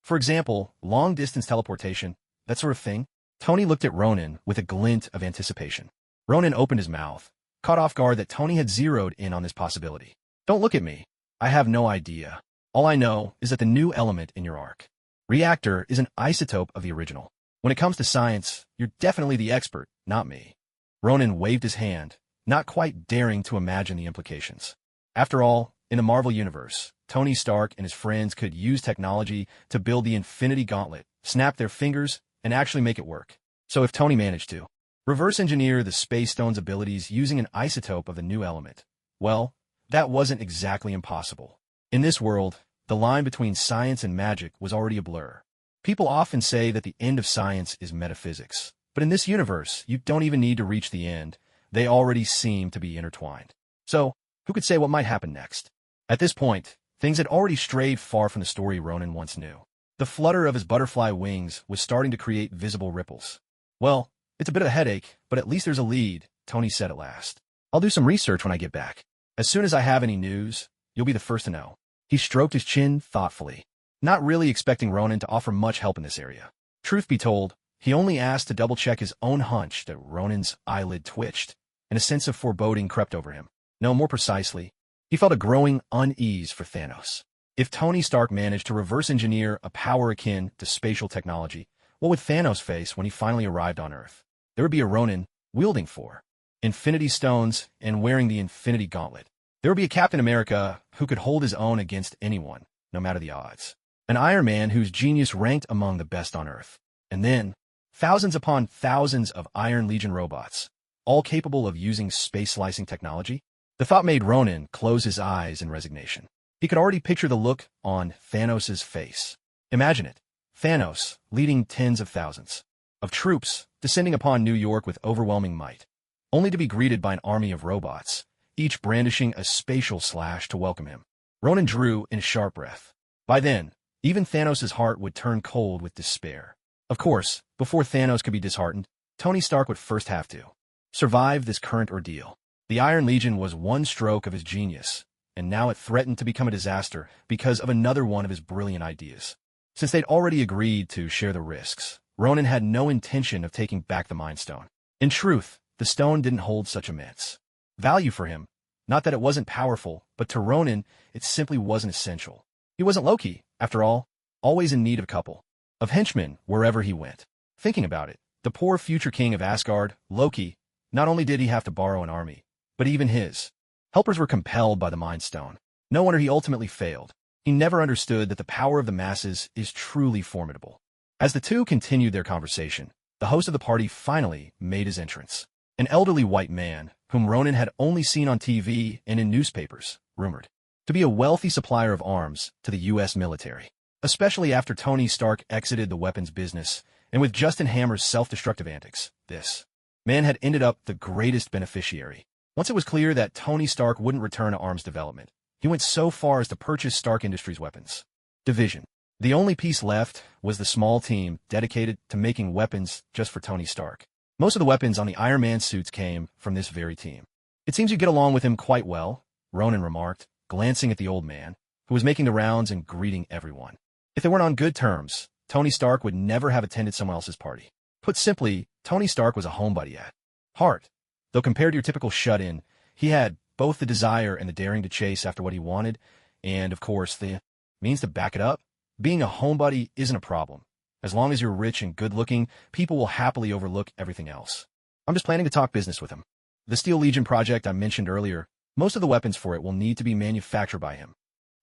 For example, long-distance teleportation, that sort of thing?" Tony looked at Ronan with a glint of anticipation. Ronan opened his mouth, caught off guard that Tony had zeroed in on this possibility. "Don't look at me. I have no idea. All I know is that the new element in your arc reactor is an isotope of the original. When it comes to science, you're definitely the expert, not me." Ronan waved his hand, not quite daring to imagine the implications. After all, in the Marvel Universe, Tony Stark and his friends could use technology to build the Infinity Gauntlet, snap their fingers, and actually make it work. So if Tony managed to reverse engineer the Space Stone's abilities using an isotope of the new element, well, that wasn't exactly impossible. In this world, the line between science and magic was already a blur. People often say that the end of science is metaphysics, but in this universe, you don't even need to reach the end. They already seem to be intertwined. So, who could say what might happen next? At this point, things had already strayed far from the story Ronan once knew. The flutter of his butterfly wings was starting to create visible ripples. "Well, it's a bit of a headache, but at least there's a lead," Tony said at last. "I'll do some research when I get back. As soon as I have any news, you'll be the first to know." He stroked his chin thoughtfully, not really expecting Ronan to offer much help in this area. Truth be told, he only asked to double-check his own hunch that Ronan's eyelid twitched, and a sense of foreboding crept over him. No, more precisely, he felt a growing unease for Thanos. If Tony Stark managed to reverse engineer a power akin to spatial technology, what would Thanos face when he finally arrived on Earth? There would be a Ronan wielding 4 Infinity Stones and wearing the Infinity Gauntlet. There would be a Captain America who could hold his own against anyone, no matter the odds. An Iron Man whose genius ranked among the best on Earth. And then, thousands upon thousands of Iron Legion robots, all capable of using space-slicing technology. The thought made Ronan close his eyes in resignation. He could already picture the look on Thanos' face. Imagine it. Thanos leading tens of thousands of troops descending upon New York with overwhelming might, only to be greeted by an army of robots, each brandishing a spatial slash to welcome him. Ronan drew in a sharp breath. By then, even Thanos' heart would turn cold with despair. Of course, before Thanos could be disheartened, Tony Stark would first have to survive this current ordeal. The Iron Legion was one stroke of his genius, and now it threatened to become a disaster because of another one of his brilliant ideas. Since they'd already agreed to share the risks, Ronan had no intention of taking back the Mind Stone. In truth, the stone didn't hold such immense value for him. Not that it wasn't powerful, but to Ronan, it simply wasn't essential. He wasn't Loki, after all, always in need of a couple of henchmen wherever he went. Thinking about it, the poor future king of Asgard, Loki, not only did he have to borrow an army, but even his helpers were compelled by the Mind Stone. No wonder he ultimately failed. He never understood that the power of the masses is truly formidable. As the two continued their conversation, the host of the party finally made his entrance. An elderly white man, whom Ronan had only seen on TV and in newspapers, rumored to be a wealthy supplier of arms to the U.S. military, especially after Tony Stark exited the weapons business, and with Justin Hammer's self-destructive antics, this man had ended up the greatest beneficiary. Once it was clear that Tony Stark wouldn't return to arms development, he went so far as to purchase Stark Industries' weapons division. The only piece left was the small team dedicated to making weapons just for Tony Stark. Most of the weapons on the Iron Man suits came from this very team. "It seems you get along with him quite well," Ronan remarked, glancing at the old man, who was making the rounds and greeting everyone. If they weren't on good terms, Tony Stark would never have attended someone else's party. Put simply, Tony Stark was a homebody at heart. Though compared to your typical shut-in, he had both the desire and the daring to chase after what he wanted, and, of course, the means to back it up. Being a homebody isn't a problem. As long as you're rich and good-looking, people will happily overlook everything else. I'm just planning to talk business with him. The Steel Legion project I mentioned earlier, most of the weapons for it will need to be manufactured by him.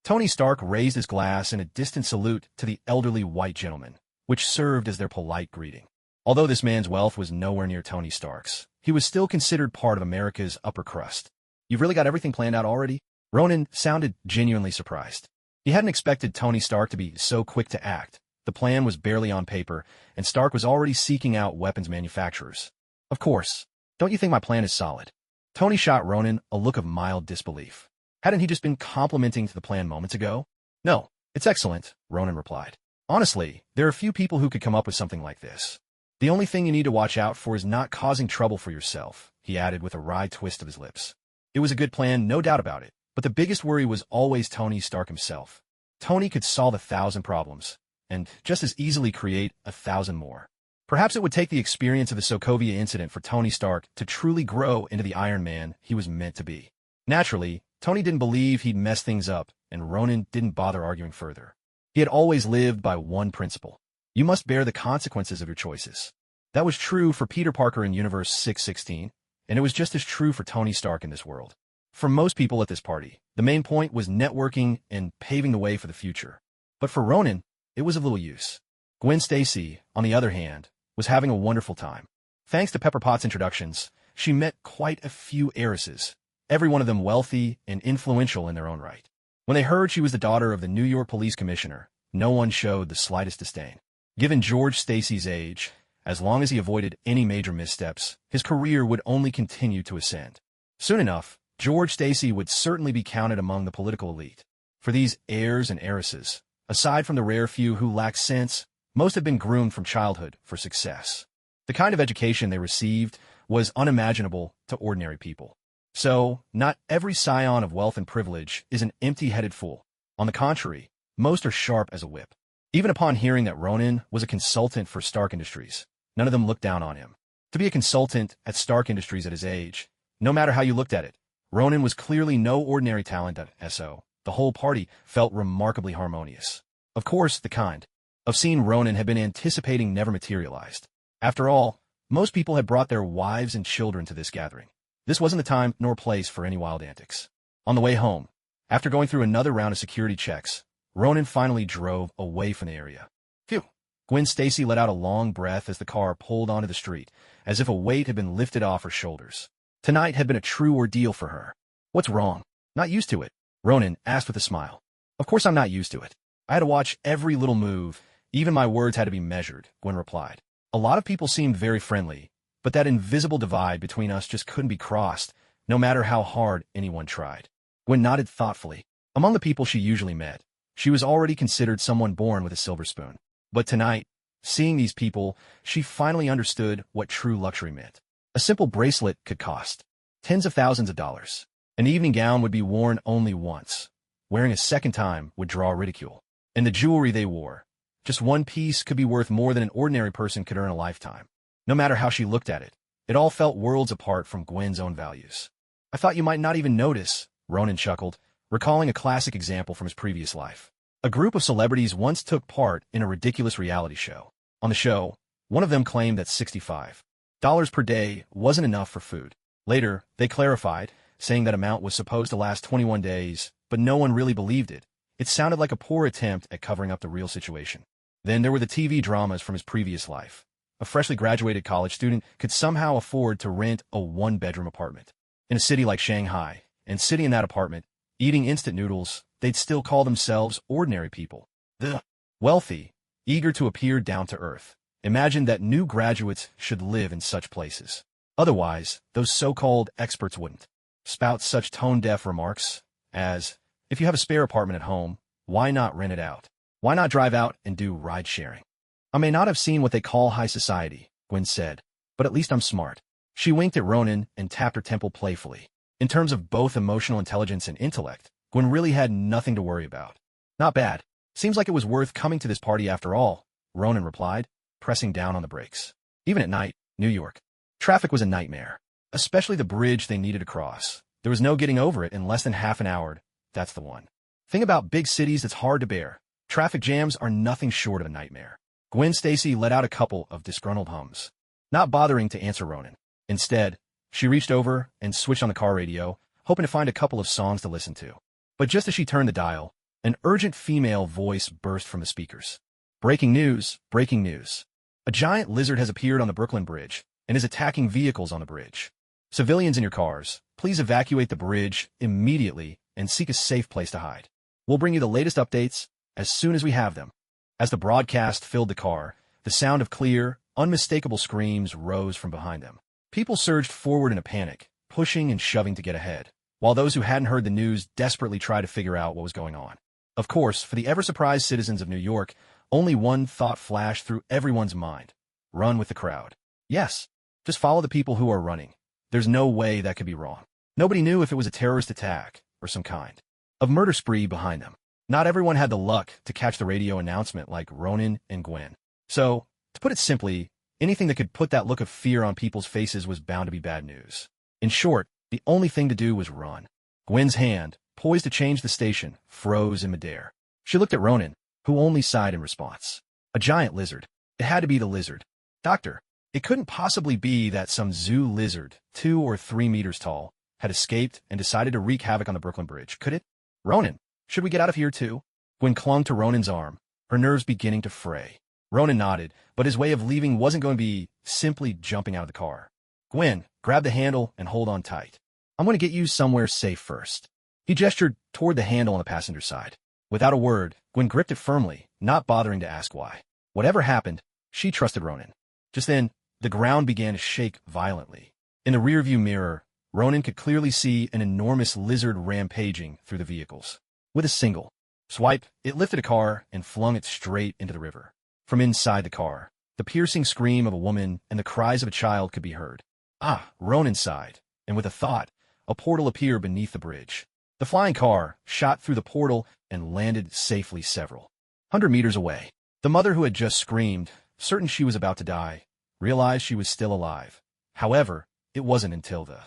Tony Stark raised his glass in a distant salute to the elderly white gentleman, which served as their polite greeting. Although this man's wealth was nowhere near Tony Stark's, he was still considered part of America's upper crust. "You've really got everything planned out already?" Ronan sounded genuinely surprised. He hadn't expected Tony Stark to be so quick to act. The plan was barely on paper, and Stark was already seeking out weapons manufacturers. "Of course. Don't you think my plan is solid?" Tony shot Ronan a look of mild disbelief. Hadn't he just been complimenting to the plan moments ago? "No, it's excellent," Ronan replied. "Honestly, there are few people who could come up with something like this. The only thing you need to watch out for is not causing trouble for yourself," he added with a wry twist of his lips. It was a good plan, no doubt about it, but the biggest worry was always Tony Stark himself. Tony could solve 1,000 problems, and just as easily create 1,000 more. Perhaps it would take the experience of the Sokovia incident for Tony Stark to truly grow into the Iron Man he was meant to be. Naturally, Tony didn't believe he'd mess things up, and Ronan didn't bother arguing further. He had always lived by one principle: you must bear the consequences of your choices. That was true for Peter Parker in Universe 616, and it was just as true for Tony Stark in this world. For most people at this party, the main point was networking and paving the way for the future. But for Ronan, it was of little use. Gwen Stacy, on the other hand, was having a wonderful time. Thanks to Pepper Potts' introductions, she met quite a few heiresses, every one of them wealthy and influential in their own right. When they heard she was the daughter of the New York police commissioner, no one showed the slightest disdain. Given George Stacy's age, as long as he avoided any major missteps, his career would only continue to ascend. Soon enough, George Stacy would certainly be counted among the political elite. For these heirs and heiresses, aside from the rare few who lacked sense, most had been groomed from childhood for success. The kind of education they received was unimaginable to ordinary people. So, not every scion of wealth and privilege is an empty-headed fool. On the contrary, most are sharp as a whip. Even upon hearing that Ronan was a consultant for Stark Industries, none of them looked down on him. To be a consultant at Stark Industries at his age, no matter how you looked at it, Ronan was clearly no ordinary talent at SO. The whole party felt remarkably harmonious. Of course, the kind of scene Ronan had been anticipating never materialized. After all, most people had brought their wives and children to this gathering. This wasn't the time nor place for any wild antics. On the way home, after going through another round of security checks, Ronan finally drove away from the area. Phew! Gwen Stacy let out a long breath as the car pulled onto the street, as if a weight had been lifted off her shoulders. Tonight had been a true ordeal for her. "What's wrong?" "Not used to it," Ronan asked with a smile. "Of course I'm not used to it. I had to watch every little move. Even my words had to be measured," Gwen replied. "A lot of people seemed very friendly, but that invisible divide between us just couldn't be crossed, no matter how hard anyone tried." Gwen nodded thoughtfully. Among the people she usually met, she was already considered someone born with a silver spoon. But tonight, seeing these people, she finally understood what true luxury meant. A simple bracelet could cost tens of thousands of dollars. An evening gown would be worn only once. Wearing a second time would draw ridicule. And the jewelry they wore, just one piece could be worth more than an ordinary person could earn a lifetime. No matter how she looked at it, it all felt worlds apart from Gwen's own values. "I thought you might not even notice," Ronan chuckled, recalling a classic example from his previous life. A group of celebrities once took part in a ridiculous reality show. On the show, one of them claimed that $65 per day wasn't enough for food. Later, they clarified, saying that amount was supposed to last 21 days, but no one really believed it. It sounded like a poor attempt at covering up the real situation. Then there were the TV dramas from his previous life. A freshly graduated college student could somehow afford to rent a one-bedroom apartment in a city like Shanghai, and sitting in that apartment, eating instant noodles, they'd still call themselves ordinary people. The wealthy, eager to appear down to earth, imagined that new graduates should live in such places. Otherwise, those so-called experts wouldn't spout such tone-deaf remarks as, "If you have a spare apartment at home, why not rent it out? Why not drive out and do ride-sharing?" "I may not have seen what they call high society," Gwen said, "but at least I'm smart." She winked at Ronan and tapped her temple playfully. In terms of both emotional intelligence and intellect, Gwen really had nothing to worry about. "Not bad. Seems like it was worth coming to this party after all," Ronan replied, pressing down on the brakes. Even at night, New York, traffic was a nightmare, especially the bridge they needed to cross. There was no getting over it in less than half an hour. That's the one thing about big cities that's hard to bear. Traffic jams are nothing short of a nightmare. Gwen Stacy let out a couple of disgruntled hums, not bothering to answer Ronan. Instead, she reached over and switched on the car radio, hoping to find a couple of songs to listen to. But just as she turned the dial, an urgent female voice burst from the speakers. Breaking news, breaking news. A giant lizard has appeared on the Brooklyn Bridge and is attacking vehicles on the bridge. Civilians in your cars, please evacuate the bridge immediately and seek a safe place to hide. We'll bring you the latest updates as soon as we have them. As the broadcast filled the car, the sound of clear, unmistakable screams rose from behind them. People surged forward in a panic, pushing and shoving to get ahead, while those who hadn't heard the news desperately tried to figure out what was going on. Of course, for the ever-surprised citizens of New York, only one thought flashed through everyone's mind. Run with the crowd. Yes, just follow the people who are running. There's no way that could be wrong. Nobody knew if it was a terrorist attack or some kind of murder spree behind them. Not everyone had the luck to catch the radio announcement like Ronan and Gwen. So, to put it simply, anything that could put that look of fear on people's faces was bound to be bad news. In short, the only thing to do was run. Gwen's hand, poised to change the station, froze in midair. She looked at Ronan, who only sighed in response. A giant lizard. It had to be the lizard. Doctor, it couldn't possibly be that some zoo lizard, 2 or 3 meters tall, had escaped and decided to wreak havoc on the Brooklyn Bridge, could it? Ronan, should we get out of here too? Gwen clung to Ronan's arm, her nerves beginning to fray. Ronan nodded, but his way of leaving wasn't going to be simply jumping out of the car. Gwen, grab the handle and hold on tight. I'm going to get you somewhere safe first. He gestured toward the handle on the passenger side. Without a word, Gwen gripped it firmly, not bothering to ask why. Whatever happened, she trusted Ronan. Just then, the ground began to shake violently. In the rearview mirror, Ronan could clearly see an enormous lizard rampaging through the vehicles. With a single swipe, it lifted a car and flung it straight into the river. From inside the car, the piercing scream of a woman and the cries of a child could be heard. Ah, Ronan sighed, and with a thought, a portal appeared beneath the bridge. The flying car shot through the portal and landed safely several 100 meters away. The mother who had just screamed, certain she was about to die, realized she was still alive. However, it wasn't until the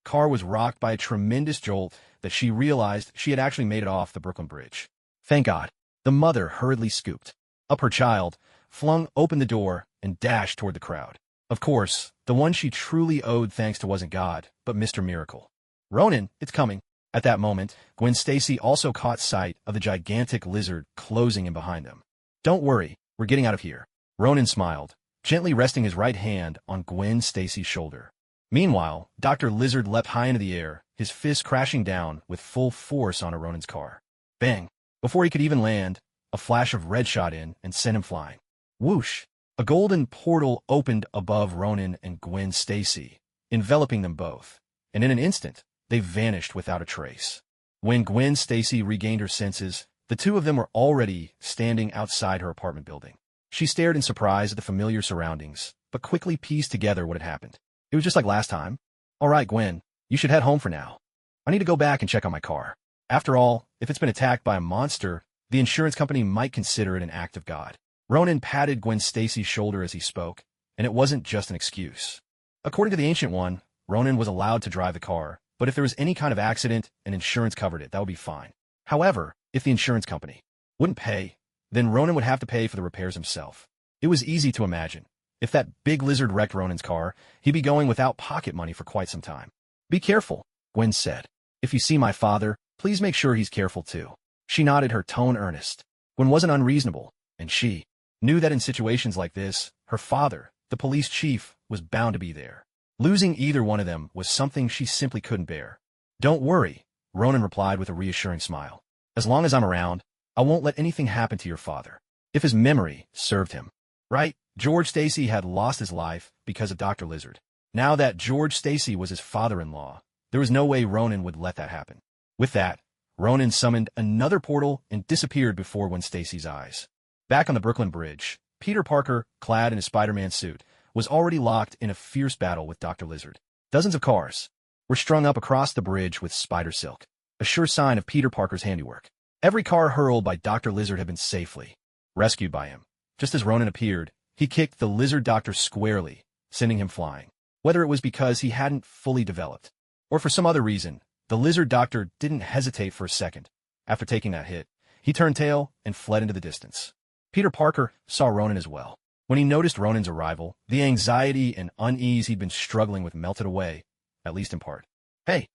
car was rocked by a tremendous jolt that she realized she had actually made it off the Brooklyn Bridge. Thank God. The mother hurriedly scooped up her child, flung open the door, and dashed toward the crowd. Of course, the one she truly owed thanks to wasn't God, but Mr. Miracle. Ronan, it's coming. At that moment, Gwen Stacy also caught sight of the gigantic lizard closing in behind them. Don't worry, we're getting out of here. Ronan smiled, gently resting his right hand on Gwen Stacy's shoulder. Meanwhile, Dr. Lizard leapt high into the air, his fist crashing down with full force onto Ronan's car. Bang! Before he could even land, a flash of red shot in and sent him flying. Whoosh! A golden portal opened above Ronan and Gwen Stacy, enveloping them both, and in an instant, they vanished without a trace. When Gwen Stacy regained her senses, the two of them were already standing outside her apartment building. She stared in surprise at the familiar surroundings, but quickly pieced together what had happened. It was just like last time. All right, Gwen, you should head home for now. I need to go back and check on my car. After all, if it's been attacked by a monster, the insurance company might consider it an act of God. Ronan patted Gwen Stacy's shoulder as he spoke, and it wasn't just an excuse. According to the Ancient One, Ronan was allowed to drive the car, but if there was any kind of accident and insurance covered it, that would be fine. However, if the insurance company wouldn't pay, then Ronan would have to pay for the repairs himself. It was easy to imagine. If that big lizard wrecked Ronan's car, he'd be going without pocket money for quite some time. Be careful, Gwen said. If you see my father, please make sure he's careful too. She nodded, her tone earnest. Gwen wasn't unreasonable, and she knew that in situations like this, her father, the police chief, was bound to be there. Losing either one of them was something she simply couldn't bear. Don't worry, Ronan replied with a reassuring smile. As long as I'm around, I won't let anything happen to your father. If his memory served him. Right? George Stacy had lost his life because of Dr. Lizard. Now that George Stacy was his father-in-law, there was no way Ronan would let that happen. With that, Ronan summoned another portal and disappeared before Gwen Stacy's eyes. Back on the Brooklyn Bridge, Peter Parker, clad in his Spider-Man suit, was already locked in a fierce battle with Dr. Lizard. Dozens of cars were strung up across the bridge with spider silk, a sure sign of Peter Parker's handiwork. Every car hurled by Dr. Lizard had been safely rescued by him. Just as Ronan appeared, he kicked the lizard doctor squarely, sending him flying. Whether it was because he hadn't fully developed, or for some other reason, the lizard doctor didn't hesitate for a second. After taking that hit, he turned tail and fled into the distance. Peter Parker saw Ronan as well. When he noticed Ronan's arrival, the anxiety and unease he'd been struggling with melted away, at least in part. Hey,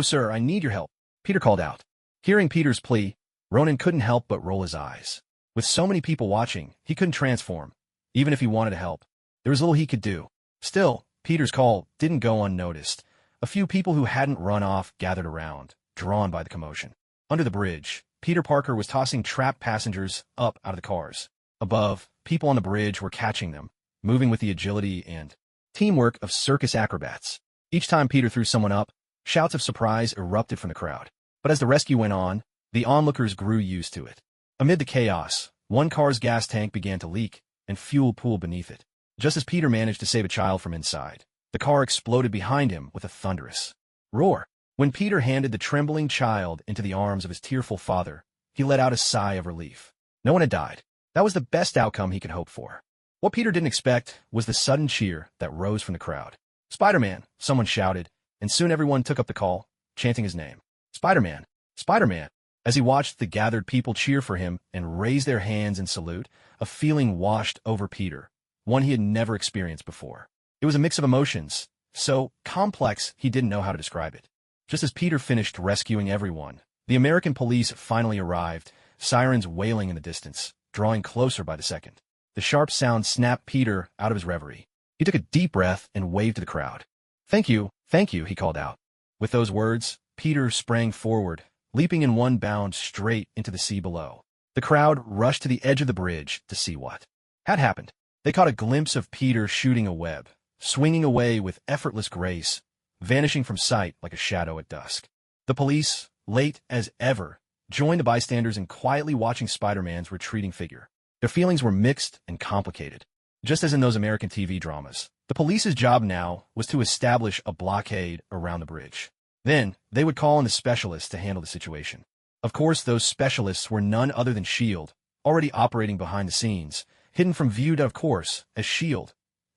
sir, I need your help, Peter called out. Hearing Peter's plea, Ronan couldn't help but roll his eyes. With so many people watching, he couldn't transform. Even if he wanted to help, there was little he could do. Still, Peter's call didn't go unnoticed. A few people who hadn't run off gathered around, drawn by the commotion. Under the bridge, Peter Parker was tossing trapped passengers up out of the cars. Above, people on the bridge were catching them, moving with the agility and teamwork of circus acrobats. Each time Peter threw someone up, shouts of surprise erupted from the crowd. But as the rescue went on, the onlookers grew used to it. Amid the chaos, one car's gas tank began to leak, and fuel pooled beneath it. Just as Peter managed to save a child from inside, the car exploded behind him with a thunderous roar. When Peter handed the trembling child into the arms of his tearful father, he let out a sigh of relief. No one had died. That was the best outcome he could hope for. What Peter didn't expect was the sudden cheer that rose from the crowd. "Spider-Man!" someone shouted, and soon everyone took up the call, chanting his name. "Spider-Man! Spider-Man!" As he watched the gathered people cheer for him and raise their hands in salute, a feeling washed over Peter, one he had never experienced before. It was a mix of emotions, so complex he didn't know how to describe it. Just as Peter finished rescuing everyone, the American police finally arrived, sirens wailing in the distance, drawing closer by the second. The sharp sound snapped Peter out of his reverie. He took a deep breath and waved to the crowd. Thank you," he called out. With those words, Peter sprang forward, leaping in one bound straight into the sea below. The crowd rushed to the edge of the bridge to see what had happened. They caught a glimpse of Peter shooting a web, swinging away with effortless grace, vanishing from sight like a shadow at dusk. The police, late as ever, joined the bystanders in quietly watching Spider-Man's retreating figure. Their feelings were mixed and complicated. Just as in those American TV dramas, the police's job now was to establish a blockade around the bridge. Then, they would call in the specialists to handle the situation. Of course, those specialists were none other than S.H.I.E.L.D., already operating behind the scenes, hidden from view, of course, as S.H.I.E.L.D.,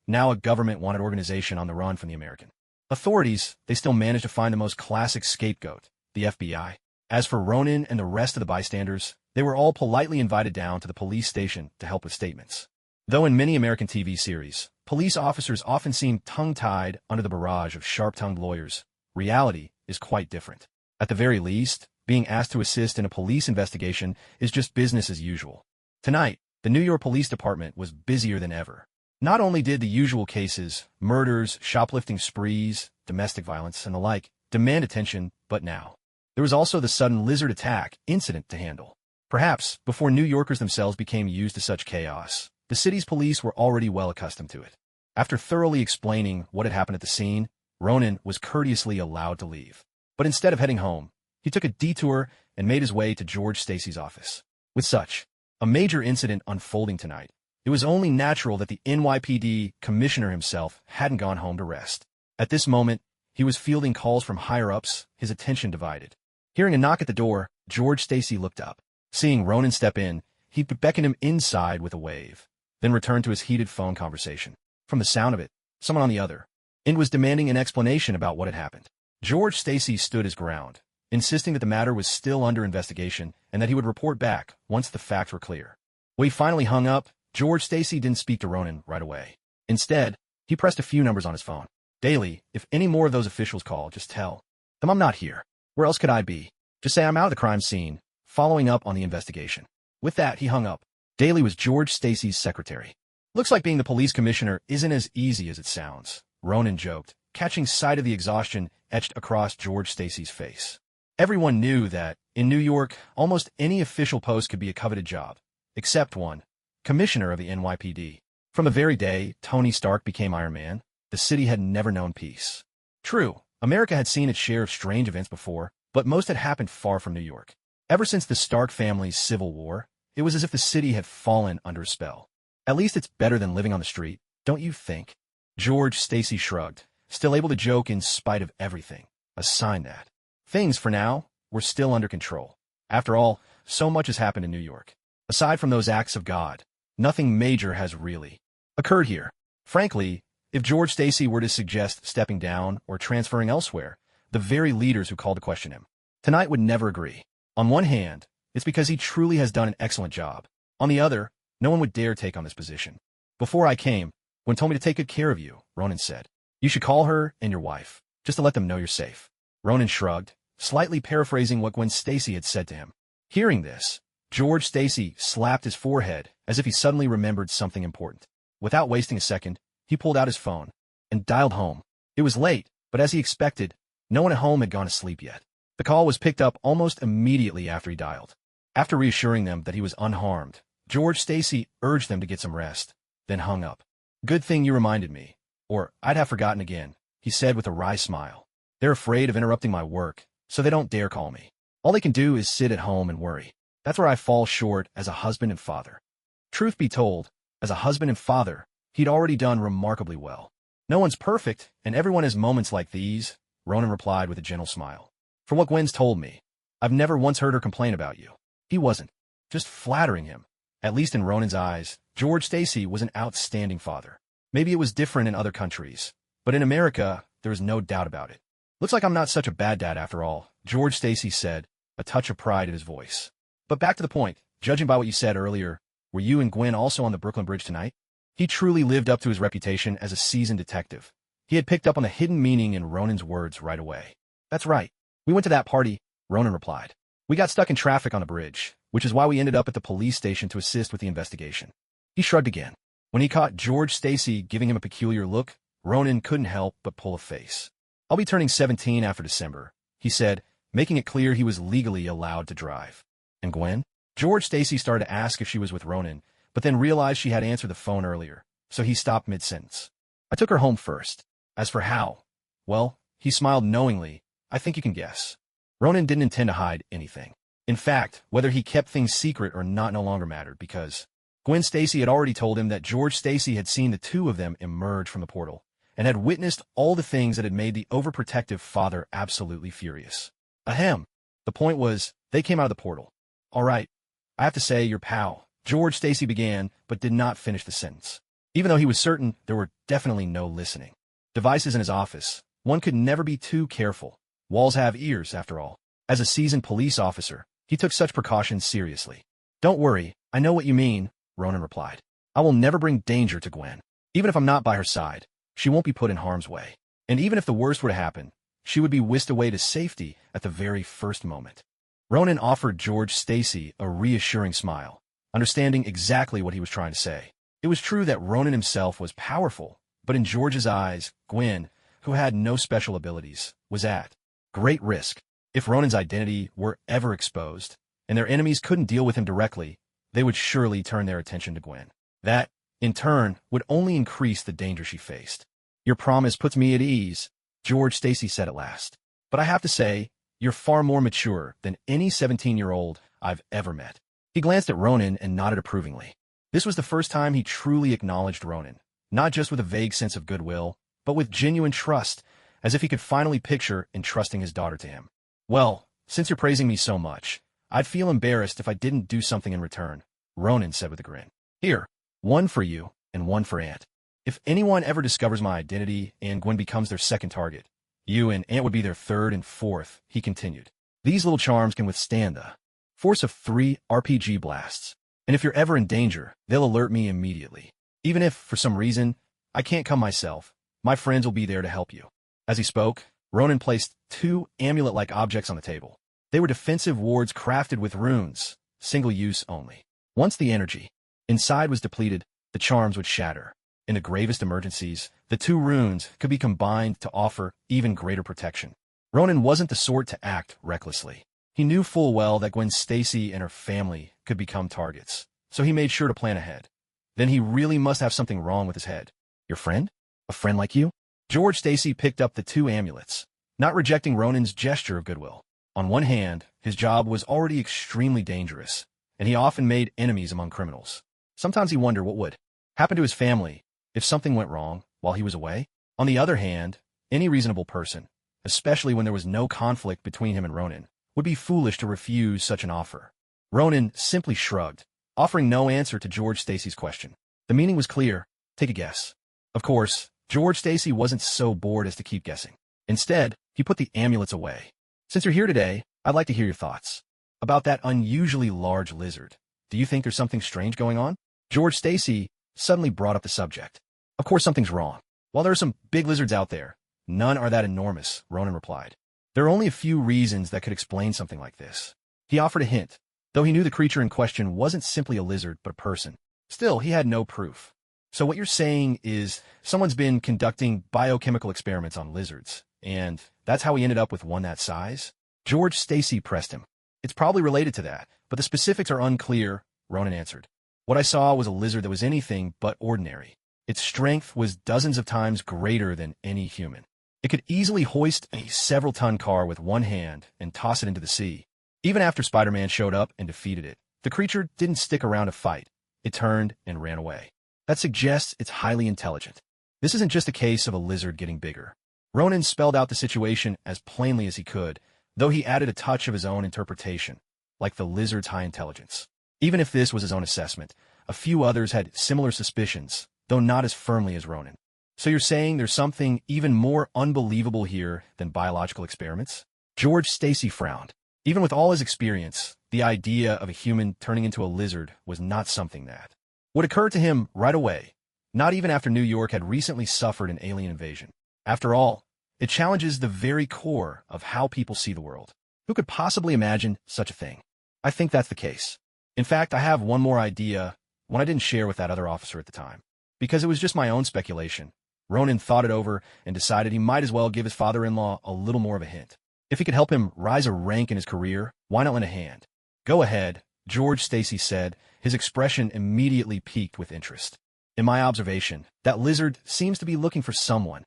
now a government-wanted organization on the run from the American authorities. They still managed to find the most classic scapegoat, the FBI. As for Ronin and the rest of the bystanders, they were all politely invited down to the police station to help with statements. Though in many American TV series, police officers often seem tongue-tied under the barrage of sharp-tongued lawyers, reality is quite different. At the very least, being asked to assist in a police investigation is just business as usual. Tonight, the New York Police Department was busier than ever. Not only did the usual cases, murders, shoplifting sprees, domestic violence, and the like, demand attention, but now there was also the sudden lizard attack incident to handle. Perhaps, before New Yorkers themselves became used to such chaos, the city's police were already well accustomed to it. After thoroughly explaining what had happened at the scene, Ronin was courteously allowed to leave. But instead of heading home, he took a detour and made his way to George Stacy's office. With such a major incident unfolding tonight, it was only natural that the NYPD commissioner himself hadn't gone home to rest. At this moment, he was fielding calls from higher-ups, his attention divided. Hearing a knock at the door, George Stacy looked up. Seeing Ronin step in, he beckoned him inside with a wave, then returned to his heated phone conversation. From the sound of it, someone on the other end was demanding an explanation about what had happened. George Stacy stood his ground, insisting that the matter was still under investigation and that he would report back once the facts were clear. When he finally hung up, George Stacy didn't speak to Ronin right away. Instead, he pressed a few numbers on his phone. "Daily, if any more of those officials call, just tell them I'm not here. Where else could I be? Just say I'm out of the crime scene, following up on the investigation." With that, he hung up. Daly was George Stacy's secretary. "Looks like being the police commissioner isn't as easy as it sounds," Ronin joked, catching sight of the exhaustion etched across George Stacy's face. Everyone knew that, in New York, almost any official post could be a coveted job, except one, commissioner of the NYPD. From the very day Tony Stark became Iron Man, the city had never known peace. True, America had seen its share of strange events before, but most had happened far from New York. Ever since the Stark family's civil war, it was as if the city had fallen under a spell. "At least it's better than living on the street, don't you think?" George Stacy shrugged, still able to joke in spite of everything, a sign that things, for now, were still under control. After all, so much has happened in New York. Aside from those acts of God, nothing major has really occurred here. Frankly, if George Stacy were to suggest stepping down or transferring elsewhere, the very leaders who called to question him tonight would never agree. On one hand, it's because he truly has done an excellent job. On the other, no one would dare take on this position. "Before I came, Gwen told me to take good care of you," Ronin said. "You should call her and your wife, just to let them know you're safe." Ronin shrugged, slightly paraphrasing what Gwen Stacy had said to him. Hearing this, George Stacy slapped his forehead as if he suddenly remembered something important. Without wasting a second, he pulled out his phone and dialed home. It was late, but as he expected, no one at home had gone to sleep yet. The call was picked up almost immediately after he dialed. After reassuring them that he was unharmed, George Stacy urged them to get some rest, then hung up. "Good thing you reminded me, or I'd have forgotten again," he said with a wry smile. "They're afraid of interrupting my work, so they don't dare call me. All they can do is sit at home and worry. That's where I fall short as a husband and father." Truth be told, as a husband and father, he'd already done remarkably well. "No one's perfect, and everyone has moments like these," Ronan replied with a gentle smile. "From what Gwen's told me, I've never once heard her complain about you." He wasn't just flattering him. At least in Ronan's eyes, George Stacy was an outstanding father. Maybe it was different in other countries, but in America, there was no doubt about it. "Looks like I'm not such a bad dad after all," George Stacy said, a touch of pride in his voice. "But back to the point, judging by what you said earlier, were you and Gwen also on the Brooklyn Bridge tonight?" He truly lived up to his reputation as a seasoned detective. He had picked up on the hidden meaning in Ronan's words right away. "That's right. We went to that party," Ronan replied. "We got stuck in traffic on the bridge, which is why we ended up at the police station to assist with the investigation." He shrugged again. When he caught George Stacy giving him a peculiar look, Ronan couldn't help but pull a face. "I'll be turning 17 after December," he said, making it clear he was legally allowed to drive. "And Gwen?" George Stacy started to ask if she was with Ronan, but then realized she had answered the phone earlier, so he stopped mid-sentence. "I took her home first. As for how, well," he smiled knowingly, "I think you can guess." Ronan didn't intend to hide anything. In fact, whether he kept things secret or not no longer mattered because Gwen Stacy had already told him that George Stacy had seen the two of them emerge from the portal and had witnessed all the things that had made the overprotective father absolutely furious. Ahem. The point was, they came out of the portal. "All right, I have to say, your pal," George Stacy began, but did not finish the sentence. Even though he was certain there were definitely no listening devices in his office, one could never be too careful. Walls have ears, after all. As a seasoned police officer, he took such precautions seriously. "Don't worry, I know what you mean," Ronan replied. "I will never bring danger to Gwen. Even if I'm not by her side, she won't be put in harm's way. And even if the worst were to happen, she would be whisked away to safety at the very first moment." Ronan offered George Stacy a reassuring smile, understanding exactly what he was trying to say. It was true that Ronan himself was powerful, but in George's eyes, Gwen, who had no special abilities, was at great risk. If Ronan's identity were ever exposed, and their enemies couldn't deal with him directly, they would surely turn their attention to Gwen. That, in turn, would only increase the danger she faced. "Your promise puts me at ease," George Stacy said at last. "But I have to say, you're far more mature than any 17-year-old I've ever met." He glanced at Ronan and nodded approvingly. This was the first time he truly acknowledged Ronan, not just with a vague sense of goodwill, but with genuine trust, as if he could finally picture entrusting his daughter to him. "Well, since you're praising me so much, I'd feel embarrassed if I didn't do something in return," Ronan said with a grin. "Here, one for you and one for Aunt. If anyone ever discovers my identity and Gwen becomes their second target, you and Aunt would be their third and fourth," he continued. "These little charms can withstand the force of 3 RPG blasts, and if you're ever in danger, they'll alert me immediately. Even if, for some reason, I can't come myself, my friends will be there to help you." As he spoke, Ronan placed 2 amulet-like objects on the table. They were defensive wards crafted with runes, single use only. Once the energy inside was depleted, the charms would shatter. In the gravest emergencies, the 2 runes could be combined to offer even greater protection. Ronan wasn't the sort to act recklessly. He knew full well that Gwen Stacy and her family could become targets, so he made sure to plan ahead. Then he really must have something wrong with his head. "Your friend? A friend like you?" George Stacy picked up the 2 amulets, not rejecting Ronan's gesture of goodwill. On one hand, his job was already extremely dangerous, and he often made enemies among criminals. Sometimes he wondered what would happen to his family if something went wrong while he was away. On the other hand, any reasonable person, especially when there was no conflict between him and Ronan, would be foolish to refuse such an offer. Ronan simply shrugged, offering no answer to George Stacy's question. The meaning was clear. Take a guess. Of course, George Stacy wasn't so bored as to keep guessing. Instead, he put the amulets away. "Since you're here today, I'd like to hear your thoughts about that unusually large lizard. Do you think there's something strange going on?" George Stacy suddenly brought up the subject. "Of course something's wrong. While there are some big lizards out there, none are that enormous," Ronan replied. "There are only a few reasons that could explain something like this." He offered a hint. though he knew the creature in question wasn't simply a lizard but a person. Still, he had no proof. So what you're saying is someone's been conducting biochemical experiments on lizards, and that's how he ended up with one that size? George Stacy pressed him. It's probably related to that, but the specifics are unclear, Ronan answered. What I saw was a lizard that was anything but ordinary. Its strength was dozens of times greater than any human. It could easily hoist a several-ton car with one hand and toss it into the sea. Even after Spider-Man showed up and defeated it, the creature didn't stick around to fight. It turned and ran away. That suggests it's highly intelligent. This isn't just a case of a lizard getting bigger. Ronan spelled out the situation as plainly as he could, though he added a touch of his own interpretation, like the lizard's high intelligence. Even if this was his own assessment, a few others had similar suspicions, though not as firmly as Ronan. So you're saying there's something even more unbelievable here than biological experiments? George Stacy frowned. Even with all his experience, the idea of a human turning into a lizard was not something that would occur to him right away, not even after New York had recently suffered an alien invasion. After all, it challenges the very core of how people see the world. Who could possibly imagine such a thing? I think that's the case. In fact, I have one more idea, one I didn't share with that other officer at the time, because it was just my own speculation. Ronan thought it over and decided he might as well give his father-in-law a little more of a hint. If he could help him rise a rank in his career, why not lend a hand? Go ahead, George Stacy said, his expression immediately piqued with interest. In my observation, that lizard seems to be looking for someone.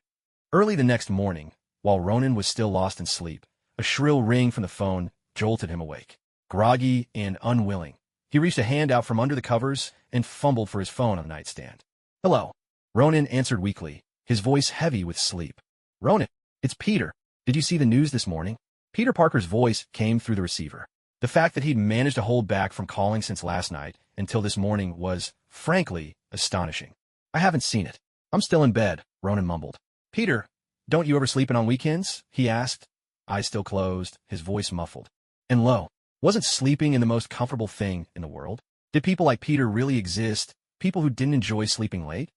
Early the next morning, while Ronan was still lost in sleep, a shrill ring from the phone jolted him awake. Groggy and unwilling, he reached a hand out from under the covers and fumbled for his phone on the nightstand. Hello. Ronan answered weakly, his voice heavy with sleep. Ronan, it's Peter. Did you see the news this morning? Peter Parker's voice came through the receiver. The fact that he'd managed to hold back from calling since last night until this morning was, frankly, astonishing. I haven't seen it. I'm still in bed, Ronan mumbled. Peter, don't you ever sleep in on weekends? He asked, eyes still closed, his voice muffled. And low. Wasn't sleeping in the most comfortable thing in the world? Did people like Peter really exist? People who didn't enjoy sleeping late?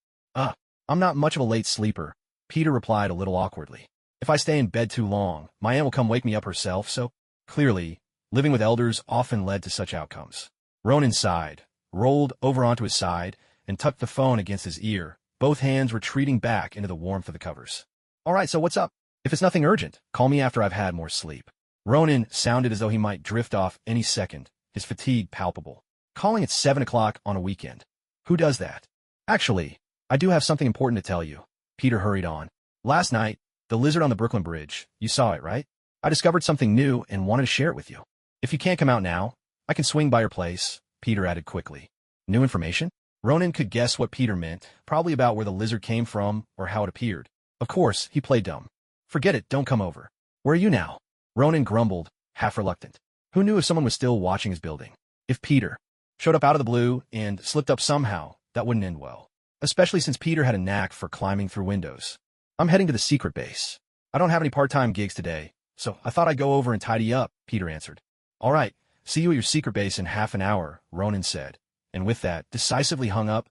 I'm not much of a late sleeper, Peter replied a little awkwardly. If I stay in bed too long, my aunt will come wake me up herself, so, clearly, living with elders often led to such outcomes. Ronan sighed, rolled over onto his side, and tucked the phone against his ear, both hands retreating back into the warmth of the covers. All right, so what's up? If it's nothing urgent, call me after I've had more sleep. Ronan sounded as though he might drift off any second, his fatigue palpable. Calling at 7 o'clock on a weekend. Who does that? Actually, I do have something important to tell you. Peter hurried on. Last night, the lizard on the Brooklyn Bridge, you saw it, right? I discovered something new and wanted to share it with you. If you can't come out now, I can swing by your place, Peter added quickly. New information? Ronan could guess what Peter meant, probably about where the lizard came from or how it appeared. Of course, he played dumb. Forget it, don't come over. Where are you now? Ronan grumbled, half reluctant. Who knew if someone was still watching his building? If Peter showed up out of the blue and slipped up somehow, that wouldn't end well. Especially since Peter had a knack for climbing through windows. I'm heading to the secret base. I don't have any part-time gigs today, so I thought I'd go over and tidy up, Peter answered. All right, see you at your secret base in half an hour, Ronan said, and with that, decisively hung up.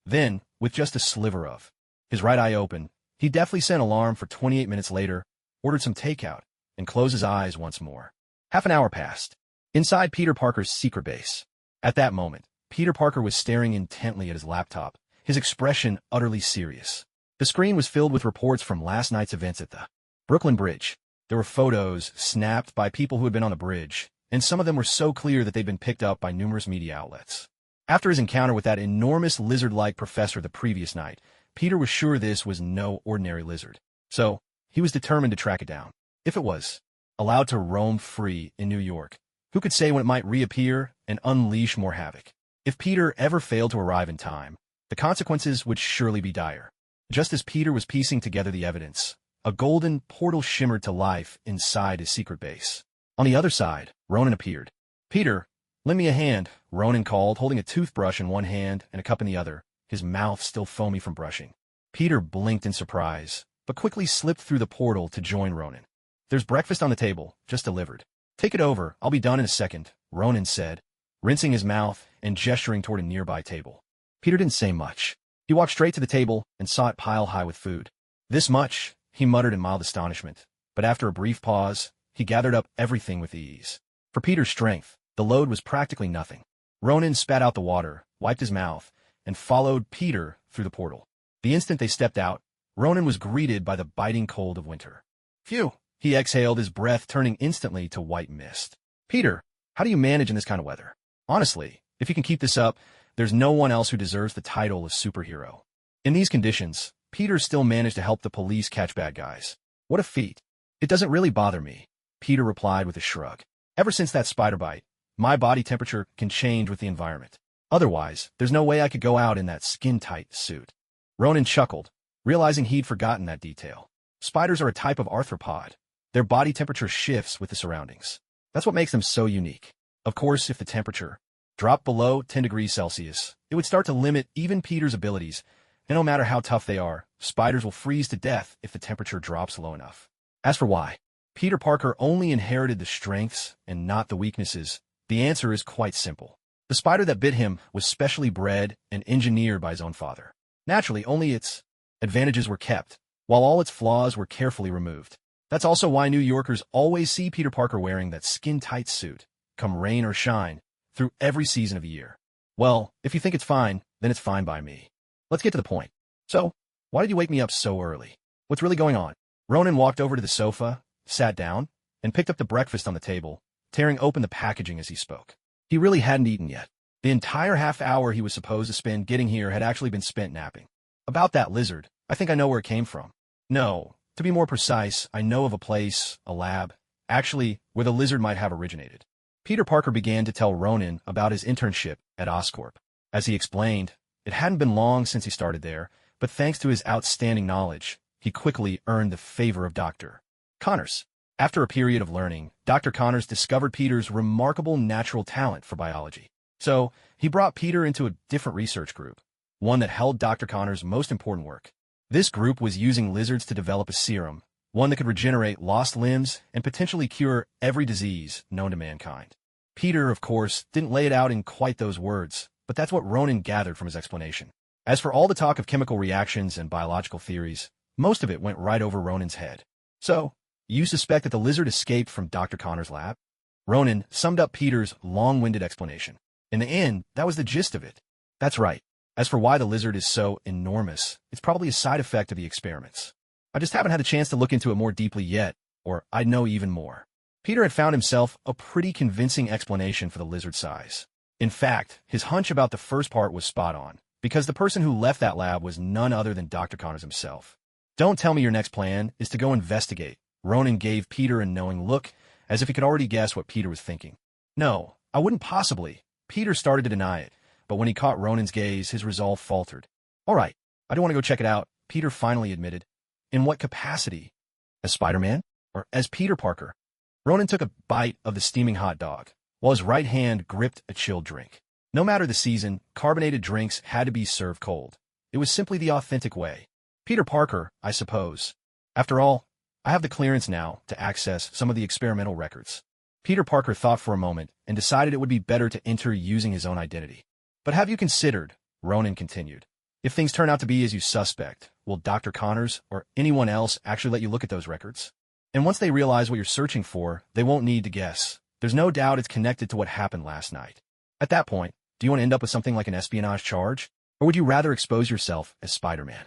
Then, with just a sliver of his right eye open, he deftly set an alarm for 28 minutes later, ordered some takeout, and closed his eyes once more. Half an hour passed. Inside Peter Parker's secret base. At that moment, Peter Parker was staring intently at his laptop, his expression utterly serious. The screen was filled with reports from last night's events at the Brooklyn Bridge. There were photos snapped by people who had been on the bridge, and some of them were so clear that they'd been picked up by numerous media outlets. After his encounter with that enormous lizard-like professor the previous night, Peter was sure this was no ordinary lizard. So, he was determined to track it down. If it was allowed to roam free in New York, who could say when it might reappear and unleash more havoc? If Peter ever failed to arrive in time, the consequences would surely be dire. Just as Peter was piecing together the evidence, a golden portal shimmered to life inside his secret base. On the other side, Ronan appeared. Peter, lend me a hand, Ronan called, holding a toothbrush in one hand and a cup in the other, his mouth still foamy from brushing. Peter blinked in surprise, but quickly slipped through the portal to join Ronan. There's breakfast on the table, just delivered. Take it over, I'll be done in a second, Ronan said, rinsing his mouth and gesturing toward a nearby table. Peter didn't say much. He walked straight to the table and saw it pile high with food. This much, he muttered in mild astonishment, but after a brief pause, he gathered up everything with ease. For Peter's strength, The load was practically nothing. Ronan spat out the water, wiped his mouth, and followed Peter through the portal. The instant they stepped out, Ronan was greeted by the biting cold of winter. Phew! He exhaled, his breath turning instantly to white mist. Peter, how do you manage in this kind of weather? Honestly, if you can keep this up, there's no one else who deserves the title of superhero. In these conditions, Peter still managed to help the police catch bad guys. What a feat. It doesn't really bother me, Peter replied with a shrug. Ever since that spider bite, my body temperature can change with the environment. Otherwise, there's no way I could go out in that skin-tight suit. Ronan chuckled, realizing he'd forgotten that detail. Spiders are a type of arthropod. Their body temperature shifts with the surroundings. That's what makes them so unique. Of course, if the temperature dropped below 10 degrees Celsius, it would start to limit even Peter's abilities, and no matter how tough they are, spiders will freeze to death if the temperature drops low enough. As for why Peter Parker only inherited the strengths and not the weaknesses, the answer is quite simple. The spider that bit him was specially bred and engineered by his own father. Naturally, only its advantages were kept, while all its flaws were carefully removed. That's also why New Yorkers always see Peter Parker wearing that skin-tight suit, come rain or shine, through every season of the year. Well, if you think it's fine, then it's fine by me. Let's get to the point. So, why did you wake me up so early? What's really going on? Ronan walked over to the sofa, sat down, and picked up the breakfast on the table, tearing open the packaging as he spoke. He really hadn't eaten yet. The entire half hour he was supposed to spend getting here had actually been spent napping. About that lizard, I think I know where it came from. No, to be more precise, I know of a place, a lab, actually, where the lizard might have originated. Peter Parker began to tell Ronan about his internship at Oscorp. As he explained, it hadn't been long since he started there, but thanks to his outstanding knowledge, he quickly earned the favor of Dr. Connors. After a period of learning, Dr. Connors discovered Peter's remarkable natural talent for biology. So, he brought Peter into a different research group, one that held Dr. Connors' most important work. This group was using lizards to develop a serum, one that could regenerate lost limbs and potentially cure every disease known to mankind. Peter, of course, didn't lay it out in quite those words, but that's what Ronan gathered from his explanation. As for all the talk of chemical reactions and biological theories, most of it went right over Ronan's head. So, you suspect that the lizard escaped from Dr. Connors' lab? Ronan summed up Peter's long-winded explanation. In the end, that was the gist of it. That's right. As for why the lizard is so enormous, it's probably a side effect of the experiments. I just haven't had a chance to look into it more deeply yet, or I'd know even more. Peter had found himself a pretty convincing explanation for the lizard's size. In fact, his hunch about the first part was spot on, because the person who left that lab was none other than Dr. Connors himself. Don't tell me your next plan is to go investigate. Ronan gave Peter a knowing look, as if he could already guess what Peter was thinking. No, I wouldn't possibly. Peter started to deny it, but when he caught Ronan's gaze, his resolve faltered. All right, I do want to go check it out, Peter finally admitted. In what capacity? As Spider-Man? Or as Peter Parker? Ronan took a bite of the steaming hot dog, while his right hand gripped a chilled drink. No matter the season, carbonated drinks had to be served cold. It was simply the authentic way. Peter Parker, I suppose. After all, I have the clearance now to access some of the experimental records. Peter Parker thought for a moment and decided it would be better to enter using his own identity. But have you considered, Ronan continued, if things turn out to be as you suspect, will Dr. Connors or anyone else actually let you look at those records? And once they realize what you're searching for, they won't need to guess. There's no doubt it's connected to what happened last night. At that point, do you want to end up with something like an espionage charge? Or would you rather expose yourself as Spider-Man?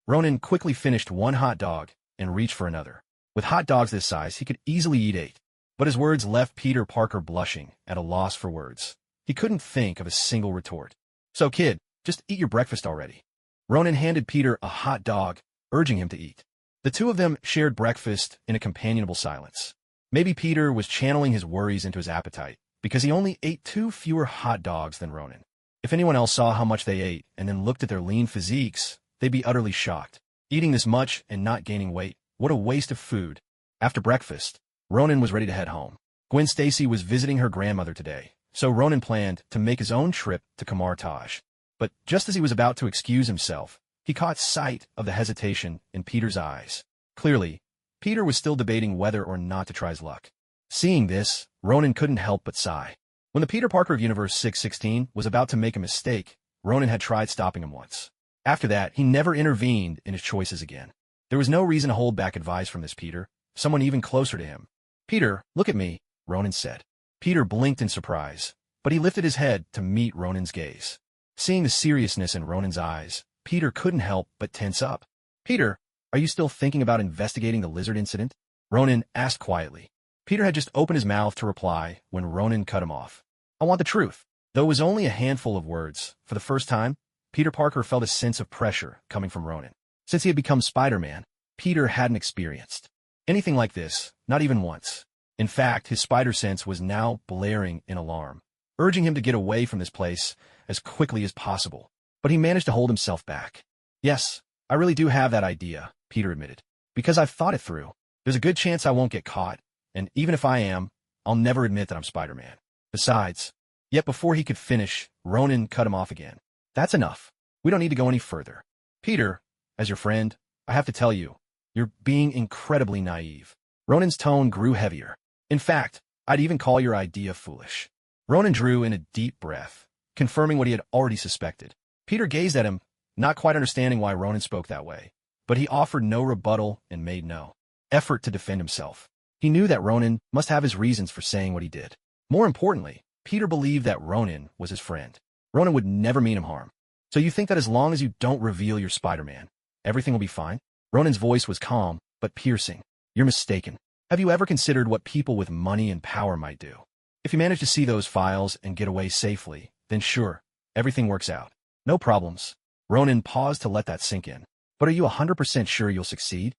Ronan quickly finished one hot dog and reached for another. With hot dogs this size, he could easily eat 8. But his words left Peter Parker blushing, at a loss for words. He couldn't think of a single retort. So kid, just eat your breakfast already. Ronan handed Peter a hot dog, urging him to eat. The two of them shared breakfast in a companionable silence. Maybe Peter was channeling his worries into his appetite, because he only ate 2 fewer hot dogs than Ronan. If anyone else saw how much they ate and then looked at their lean physiques, they'd be utterly shocked. Eating this much and not gaining weight, what a waste of food. After breakfast, Ronan was ready to head home. Gwen Stacy was visiting her grandmother today, so Ronan planned to make his own trip to Kamar Taj. But just as he was about to excuse himself, he caught sight of the hesitation in Peter's eyes. Clearly, Peter was still debating whether or not to try his luck. Seeing this, Ronan couldn't help but sigh. When the Peter Parker of Universe 616 was about to make a mistake, Ronan had tried stopping him once. After that, he never intervened in his choices again. There was no reason to hold back advice from this Peter, someone even closer to him. Peter, look at me, Ronan said. Peter blinked in surprise, but he lifted his head to meet Ronan's gaze. Seeing the seriousness in Ronan's eyes, Peter couldn't help but tense up. "Peter, are you still thinking about investigating the lizard incident?" Ronan asked quietly. Peter had just opened his mouth to reply when Ronan cut him off. "I want the truth." Though it was only a handful of words, for the first time, Peter Parker felt a sense of pressure coming from Ronan. Since he had become Spider-Man, Peter hadn't experienced anything like this, not even once. In fact, his spider sense was now blaring in alarm, urging him to get away from this place as quickly as possible. But he managed to hold himself back. "Yes, I really do have that idea," Peter admitted. "Because I've thought it through. There's a good chance I won't get caught, and even if I am, I'll never admit that I'm Spider-Man. Besides..." Yet before he could finish, Ronan cut him off again. "That's enough. We don't need to go any further. Peter, as your friend, I have to tell you, you're being incredibly naive." Ronan's tone grew heavier. "In fact, I'd even call your idea foolish." Ronan drew in a deep breath, confirming what he had already suspected. Peter gazed at him, not quite understanding why Ronan spoke that way, but he offered no rebuttal and made no effort to defend himself. He knew that Ronan must have his reasons for saying what he did. More importantly, Peter believed that Ronan was his friend. Ronan would never mean him harm. "So you think that as long as you don't reveal you're Spider-Man, everything will be fine?" Ronan's voice was calm, but piercing. "You're mistaken. Have you ever considered what people with money and power might do? If you manage to see those files and get away safely, then sure, everything works out. No problems." Ronan paused to let that sink in. "But are you 100% sure you'll succeed?"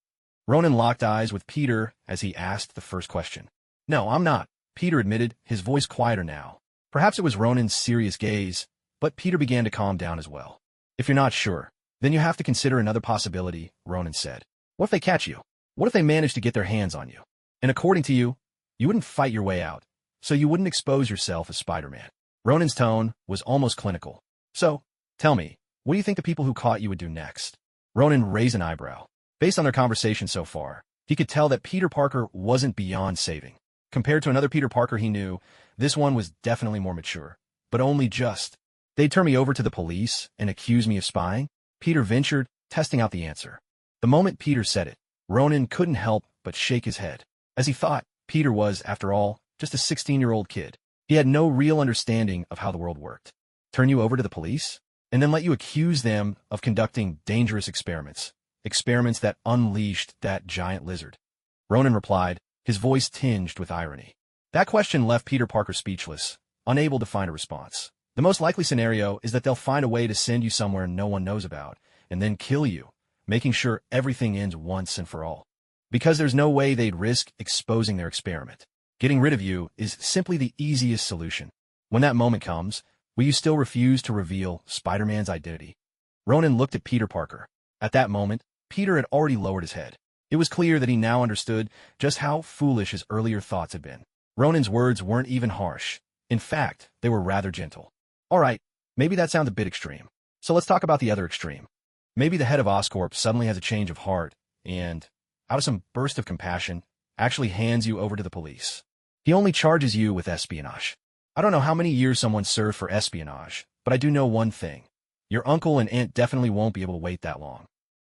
Ronan locked eyes with Peter as he asked the first question. "No, I'm not," Peter admitted, his voice quieter now. Perhaps it was Ronan's serious gaze, but Peter began to calm down as well. "If you're not sure, then you have to consider another possibility," Ronan said. "What if they catch you? What if they manage to get their hands on you? And according to you, you wouldn't fight your way out, so you wouldn't expose yourself as Spider-Man." Ronan's tone was almost clinical. "So, tell me, what do you think the people who caught you would do next?" Ronan raised an eyebrow. Based on their conversation so far, he could tell that Peter Parker wasn't beyond saving. Compared to another Peter Parker he knew, this one was definitely more mature, but only just. "They'd turn me over to the police and accuse me of spying?" Peter ventured, testing out the answer. The moment Peter said it, Ronan couldn't help but shake his head. As he thought, Peter was, after all, just a 16-year-old kid. He had no real understanding of how the world worked. "Turn you over to the police? And then let you accuse them of conducting dangerous experiments? Experiments that unleashed that giant lizard?" Ronan replied, his voice tinged with irony. That question left Peter Parker speechless, unable to find a response. "The most likely scenario is that they'll find a way to send you somewhere no one knows about, and then kill you, making sure everything ends once and for all. Because there's no way they'd risk exposing their experiment. Getting rid of you is simply the easiest solution. When that moment comes, will you still refuse to reveal Spider-Man's identity?" Ronan looked at Peter Parker. At that moment, Peter had already lowered his head. It was clear that he now understood just how foolish his earlier thoughts had been. Ronan's words weren't even harsh. In fact, they were rather gentle. "All right, maybe that sounds a bit extreme. So let's talk about the other extreme. Maybe the head of Oscorp suddenly has a change of heart and, out of some burst of compassion, actually hands you over to the police. He only charges you with espionage. I don't know how many years someone served for espionage, but I do know one thing. Your uncle and aunt definitely won't be able to wait that long."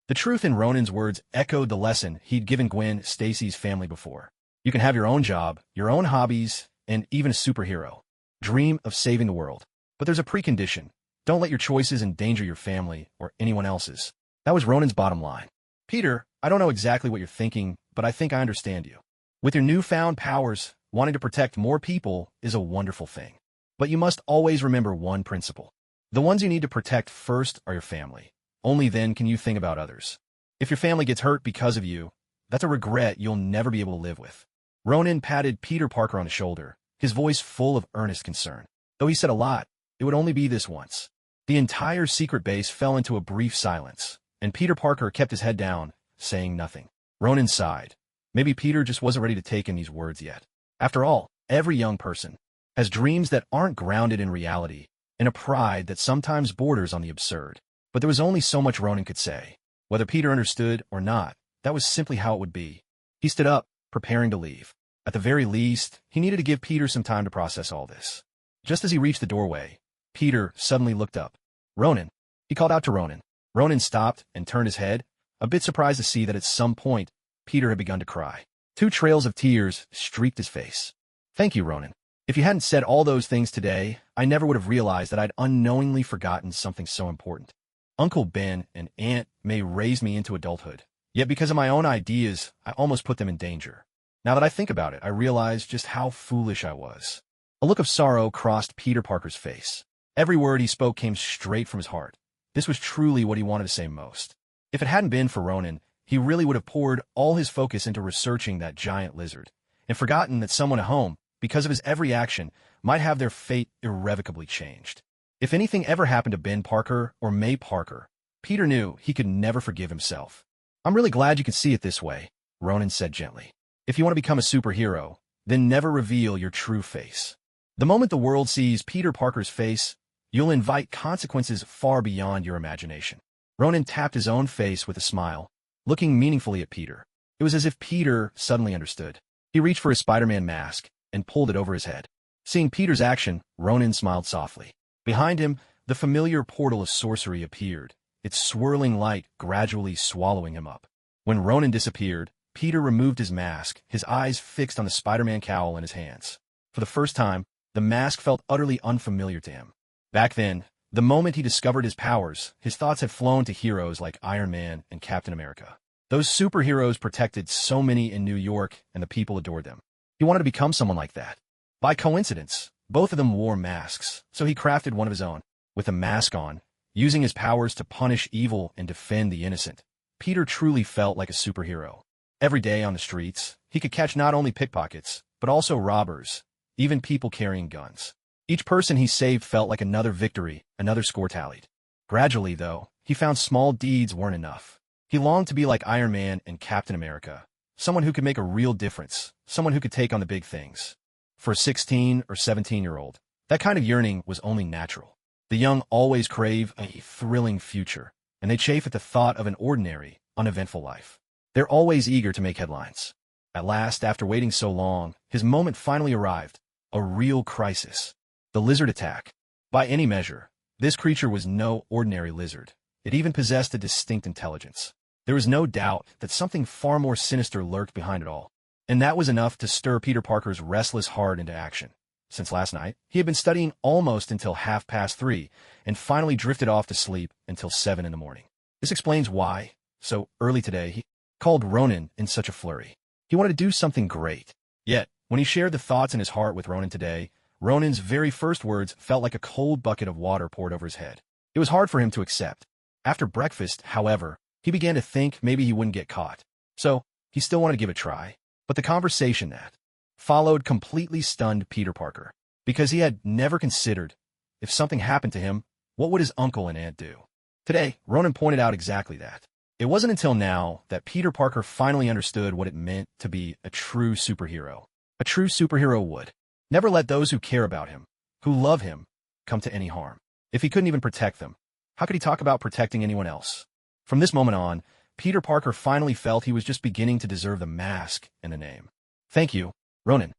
The truth in Ronan's words echoed the lesson he'd given Gwen Stacy's family before. You can have your own job, your own hobbies, and even a superhero. Dream of saving the world. But there's a precondition. Don't let your choices endanger your family or anyone else's. That was Ronan's bottom line. "Peter, I don't know exactly what you're thinking, but I think I understand you. With your newfound powers, wanting to protect more people is a wonderful thing. But you must always remember one principle. The ones you need to protect first are your family. Only then can you think about others. If your family gets hurt because of you, that's a regret you'll never be able to live with." Ronan patted Peter Parker on the shoulder, his voice full of earnest concern. Though he said a lot, it would only be this once. The entire secret base fell into a brief silence, and Peter Parker kept his head down, saying nothing. Ronan sighed. Maybe Peter just wasn't ready to take in these words yet. After all, every young person has dreams that aren't grounded in reality, and a pride that sometimes borders on the absurd. But there was only so much Ronan could say. Whether Peter understood or not, that was simply how it would be. He stood up, preparing to leave. At the very least, he needed to give Peter some time to process all this. Just as he reached the doorway, Peter suddenly looked up. "Ronan," he called out to Ronan. Ronan stopped and turned his head, a bit surprised to see that at some point, Peter had begun to cry. 2 trails of tears streaked his face. "Thank you, Ronan." If you hadn't said all those things today, I never would have realized that I'd unknowingly forgotten something so important. Uncle Ben and Aunt May raised me into adulthood, yet because of my own ideas, I almost put them in danger. Now that I think about it, I realize just how foolish I was. A look of sorrow crossed Peter Parker's face. Every word he spoke came straight from his heart. This was truly what he wanted to say most. If it hadn't been for Ronan, he really would have poured all his focus into researching that giant lizard, and forgotten that someone at home, because of his every action, might have their fate irrevocably changed. If anything ever happened to Ben Parker or May Parker, Peter knew he could never forgive himself. "I'm really glad you can see it this way," Ronan said gently. "If you want to become a superhero, then never reveal your true face. The moment the world sees Peter Parker's face, you'll invite consequences far beyond your imagination." Ronan tapped his own face with a smile, looking meaningfully at Peter. It was as if Peter suddenly understood. He reached for his Spider-Man mask and pulled it over his head. Seeing Peter's action, Ronan smiled softly. Behind him, the familiar portal of sorcery appeared, its swirling light gradually swallowing him up. When Ronan disappeared, Peter removed his mask, his eyes fixed on the Spider-Man cowl in his hands. For the first time, the mask felt utterly unfamiliar to him. Back then, the moment he discovered his powers, his thoughts had flown to heroes like Iron Man and Captain America. Those superheroes protected so many in New York, and the people adored them. He wanted to become someone like that. By coincidence, both of them wore masks, so he crafted one of his own. With a mask on, using his powers to punish evil and defend the innocent, Peter truly felt like a superhero. Every day on the streets, he could catch not only pickpockets, but also robbers, even people carrying guns. Each person he saved felt like another victory, another score tallied. Gradually, though, he found small deeds weren't enough. He longed to be like Iron Man and Captain America, someone who could make a real difference, someone who could take on the big things. For a 16 or 17-year-old, that kind of yearning was only natural. The young always crave a thrilling future, and they chafe at the thought of an ordinary, uneventful life. They're always eager to make headlines. At last, after waiting so long, his moment finally arrived, a real crisis. The lizard attack. By any measure, this creature was no ordinary lizard. It even possessed a distinct intelligence. There was no doubt that something far more sinister lurked behind it all. And that was enough to stir Peter Parker's restless heart into action. Since last night, he had been studying almost until 3:30, and finally drifted off to sleep until 7 in the morning. This explains why, so early today, he called Ronan in such a flurry. He wanted to do something great. Yet, when he shared the thoughts in his heart with Ronan today, Ronan's very first words felt like a cold bucket of water poured over his head. It was hard for him to accept. After breakfast, however, he began to think maybe he wouldn't get caught. So, he still wanted to give it a try. But the conversation that followed completely stunned Peter Parker, because he had never considered, if something happened to him, what would his uncle and aunt do? Today, Ronan pointed out exactly that. It wasn't until now that Peter Parker finally understood what it meant to be a true superhero. A true superhero would never let those who care about him, who love him, come to any harm. If he couldn't even protect them, how could he talk about protecting anyone else? From this moment on, Peter Parker finally felt he was just beginning to deserve the mask and the name. "Thank you, Ronan.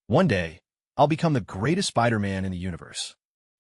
One day, I'll become the greatest Spider-Man in the universe."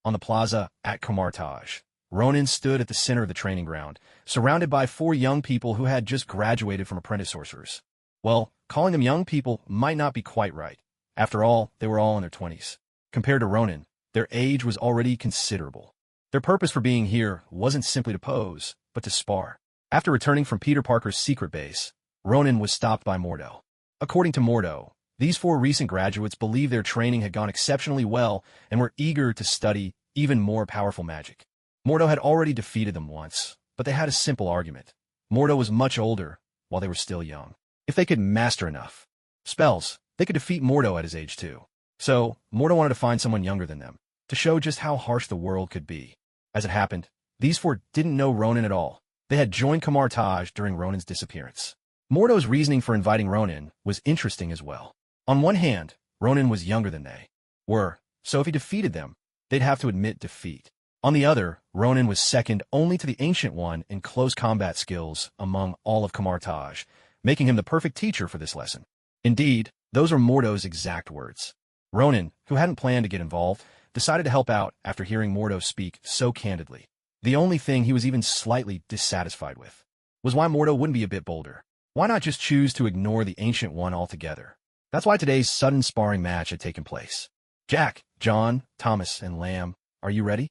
On the plaza at Comartage, Ronan stood at the center of the training ground, surrounded by 4 young people who had just graduated from apprentice sorcerers. Well, calling them young people might not be quite right. After all, they were all in their 20s. Compared to Ronan, their age was already considerable. Their purpose for being here wasn't simply to pose, but to spar. After returning from Peter Parker's secret base, Ronan was stopped by Mordo. According to Mordo, these 4 recent graduates believed their training had gone exceptionally well and were eager to study even more powerful magic. Mordo had already defeated them once, but they had a simple argument. Mordo was much older, while they were still young. If they could master enough spells, they could defeat Mordo at his age too. So, Mordo wanted to find someone younger than them, to show just how harsh the world could be. As it happened, these 4 didn't know Ronan at all. They had joined Comartage during Ronan's disappearance. Mordo's reasoning for inviting Ronan was interesting as well. On one hand, Ronan was younger than they were, so if he defeated them, they'd have to admit defeat. On the other, Ronan was second only to the Ancient One in close combat skills among all of Comartage, making him the perfect teacher for this lesson. Indeed, those were Mordo's exact words. Ronan, who hadn't planned to get involved, decided to help out after hearing Mordo speak so candidly. The only thing he was even slightly dissatisfied with was why Mordo wouldn't be a bit bolder. Why not just choose to ignore the Ancient One altogether? That's why today's sudden sparring match had taken place. Jack, John, Thomas, and Lamb, are you ready?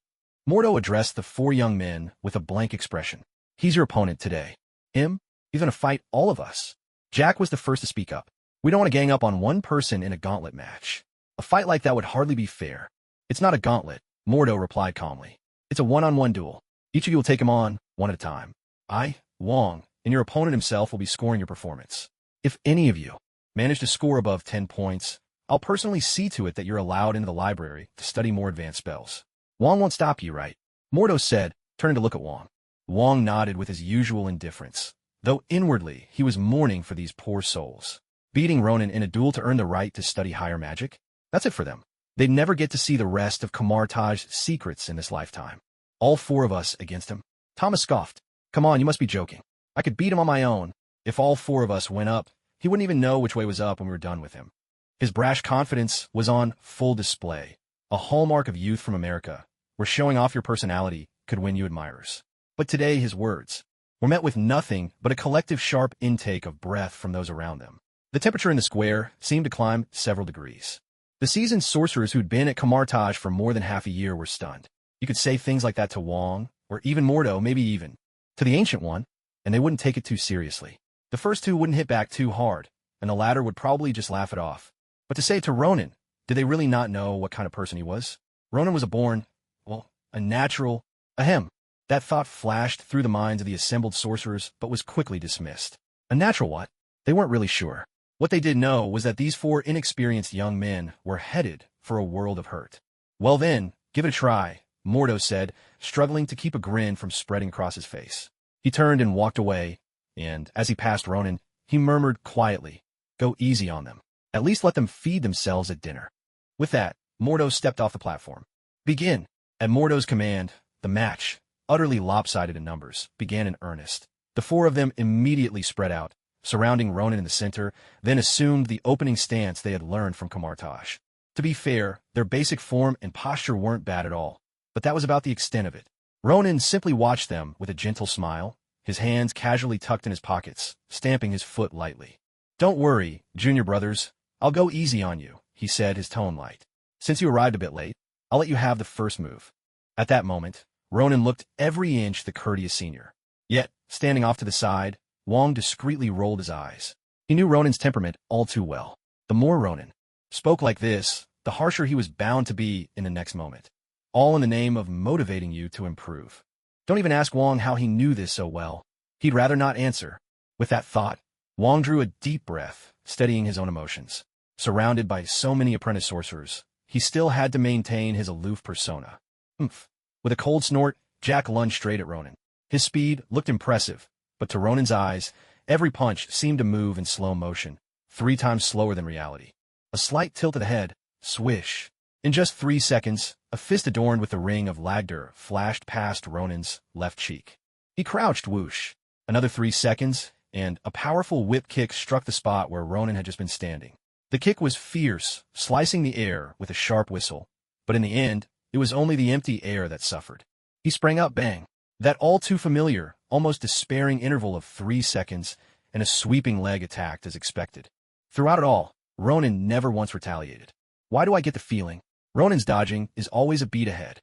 Mordo addressed the four young men with a blank expression. He's your opponent today. Him? He's gonna fight all of us. Jack was the first to speak up. We don't want to gang up on one person in a gauntlet match. A fight like that would hardly be fair. It's not a gauntlet, Mordo replied calmly. It's a one-on-one duel. Each of you will take him on, one at a time. I, Wong, and your opponent himself will be scoring your performance. If any of you manage to score above 10 points, I'll personally see to it that you're allowed into the library to study more advanced spells. Wong won't stop you, right? Mordo said, turning to look at Wong. Wong nodded with his usual indifference, though inwardly he was mourning for these poor souls. Beating Ronin in a duel to earn the right to study higher magic? That's it for them. They'd never get to see the rest of Kamartaj's secrets in this lifetime. All four of us against him? Thomas scoffed. Come on, you must be joking. I could beat him on my own. If all four of us went up, he wouldn't even know which way was up when we were done with him. His brash confidence was on full display, a hallmark of youth from America, where showing off your personality could win you admirers. But today his words were met with nothing but a collective sharp intake of breath from those around them. The temperature in the square seemed to climb several degrees. The seasoned sorcerers who'd been at Kamartaj for more than half a year were stunned. You could say things like that to Wong, or even Mordo, maybe even to the Ancient One, and they wouldn't take it too seriously. The first two wouldn't hit back too hard, and the latter would probably just laugh it off. But to say it to Ronin, did they really not know what kind of person he was? Ronin was a natural, ahem. That thought flashed through the minds of the assembled sorcerers, but was quickly dismissed. A natural what? They weren't really sure. What they did know was that these four inexperienced young men were headed for a world of hurt. Well then, give it a try, Mordo said, struggling to keep a grin from spreading across his face. He turned and walked away, and as he passed Ronin, he murmured quietly, "Go easy on them. At least let them feed themselves at dinner." With that, Mordo stepped off the platform. Begin. At Mordo's command, the match, utterly lopsided in numbers, began in earnest. The four of them immediately spread out, surrounding Ronin in the center, then assumed the opening stance they had learned from Kamartaj. To be fair, their basic form and posture weren't bad at all, but that was about the extent of it. Ronin simply watched them with a gentle smile, his hands casually tucked in his pockets, stamping his foot lightly. "Don't worry, junior brothers, I'll go easy on you," he said, his tone light. "Since you arrived a bit late, I'll let you have the first move." At that moment, Ronin looked every inch the courteous senior. Yet, standing off to the side, Wong discreetly rolled his eyes. He knew Ronin's temperament all too well. The more Ronin spoke like this, the harsher he was bound to be in the next moment. All in the name of motivating you to improve. Don't even ask Wong how he knew this so well. He'd rather not answer. With that thought, Wong drew a deep breath, steadying his own emotions. Surrounded by so many apprentice sorcerers, he still had to maintain his aloof persona. Oomph. With a cold snort, Jack lunged straight at Ronin. His speed looked impressive, but to Ronin's eyes, every punch seemed to move in slow motion, 3 times slower than reality. A slight tilt of the head, swish. In just 3 seconds, a fist adorned with the ring of Lagdur flashed past Ronin's left cheek. He crouched whoosh. Another 3 seconds, and a powerful whip kick struck the spot where Ronin had just been standing. The kick was fierce, slicing the air with a sharp whistle, but in the end, it was only the empty air that suffered. He sprang up, bang. That all-too-familiar, almost despairing interval of 3 seconds, and a sweeping leg attacked as expected. Throughout it all, Ronin never once retaliated. Why do I get the feeling Ronin's dodging is always a beat ahead?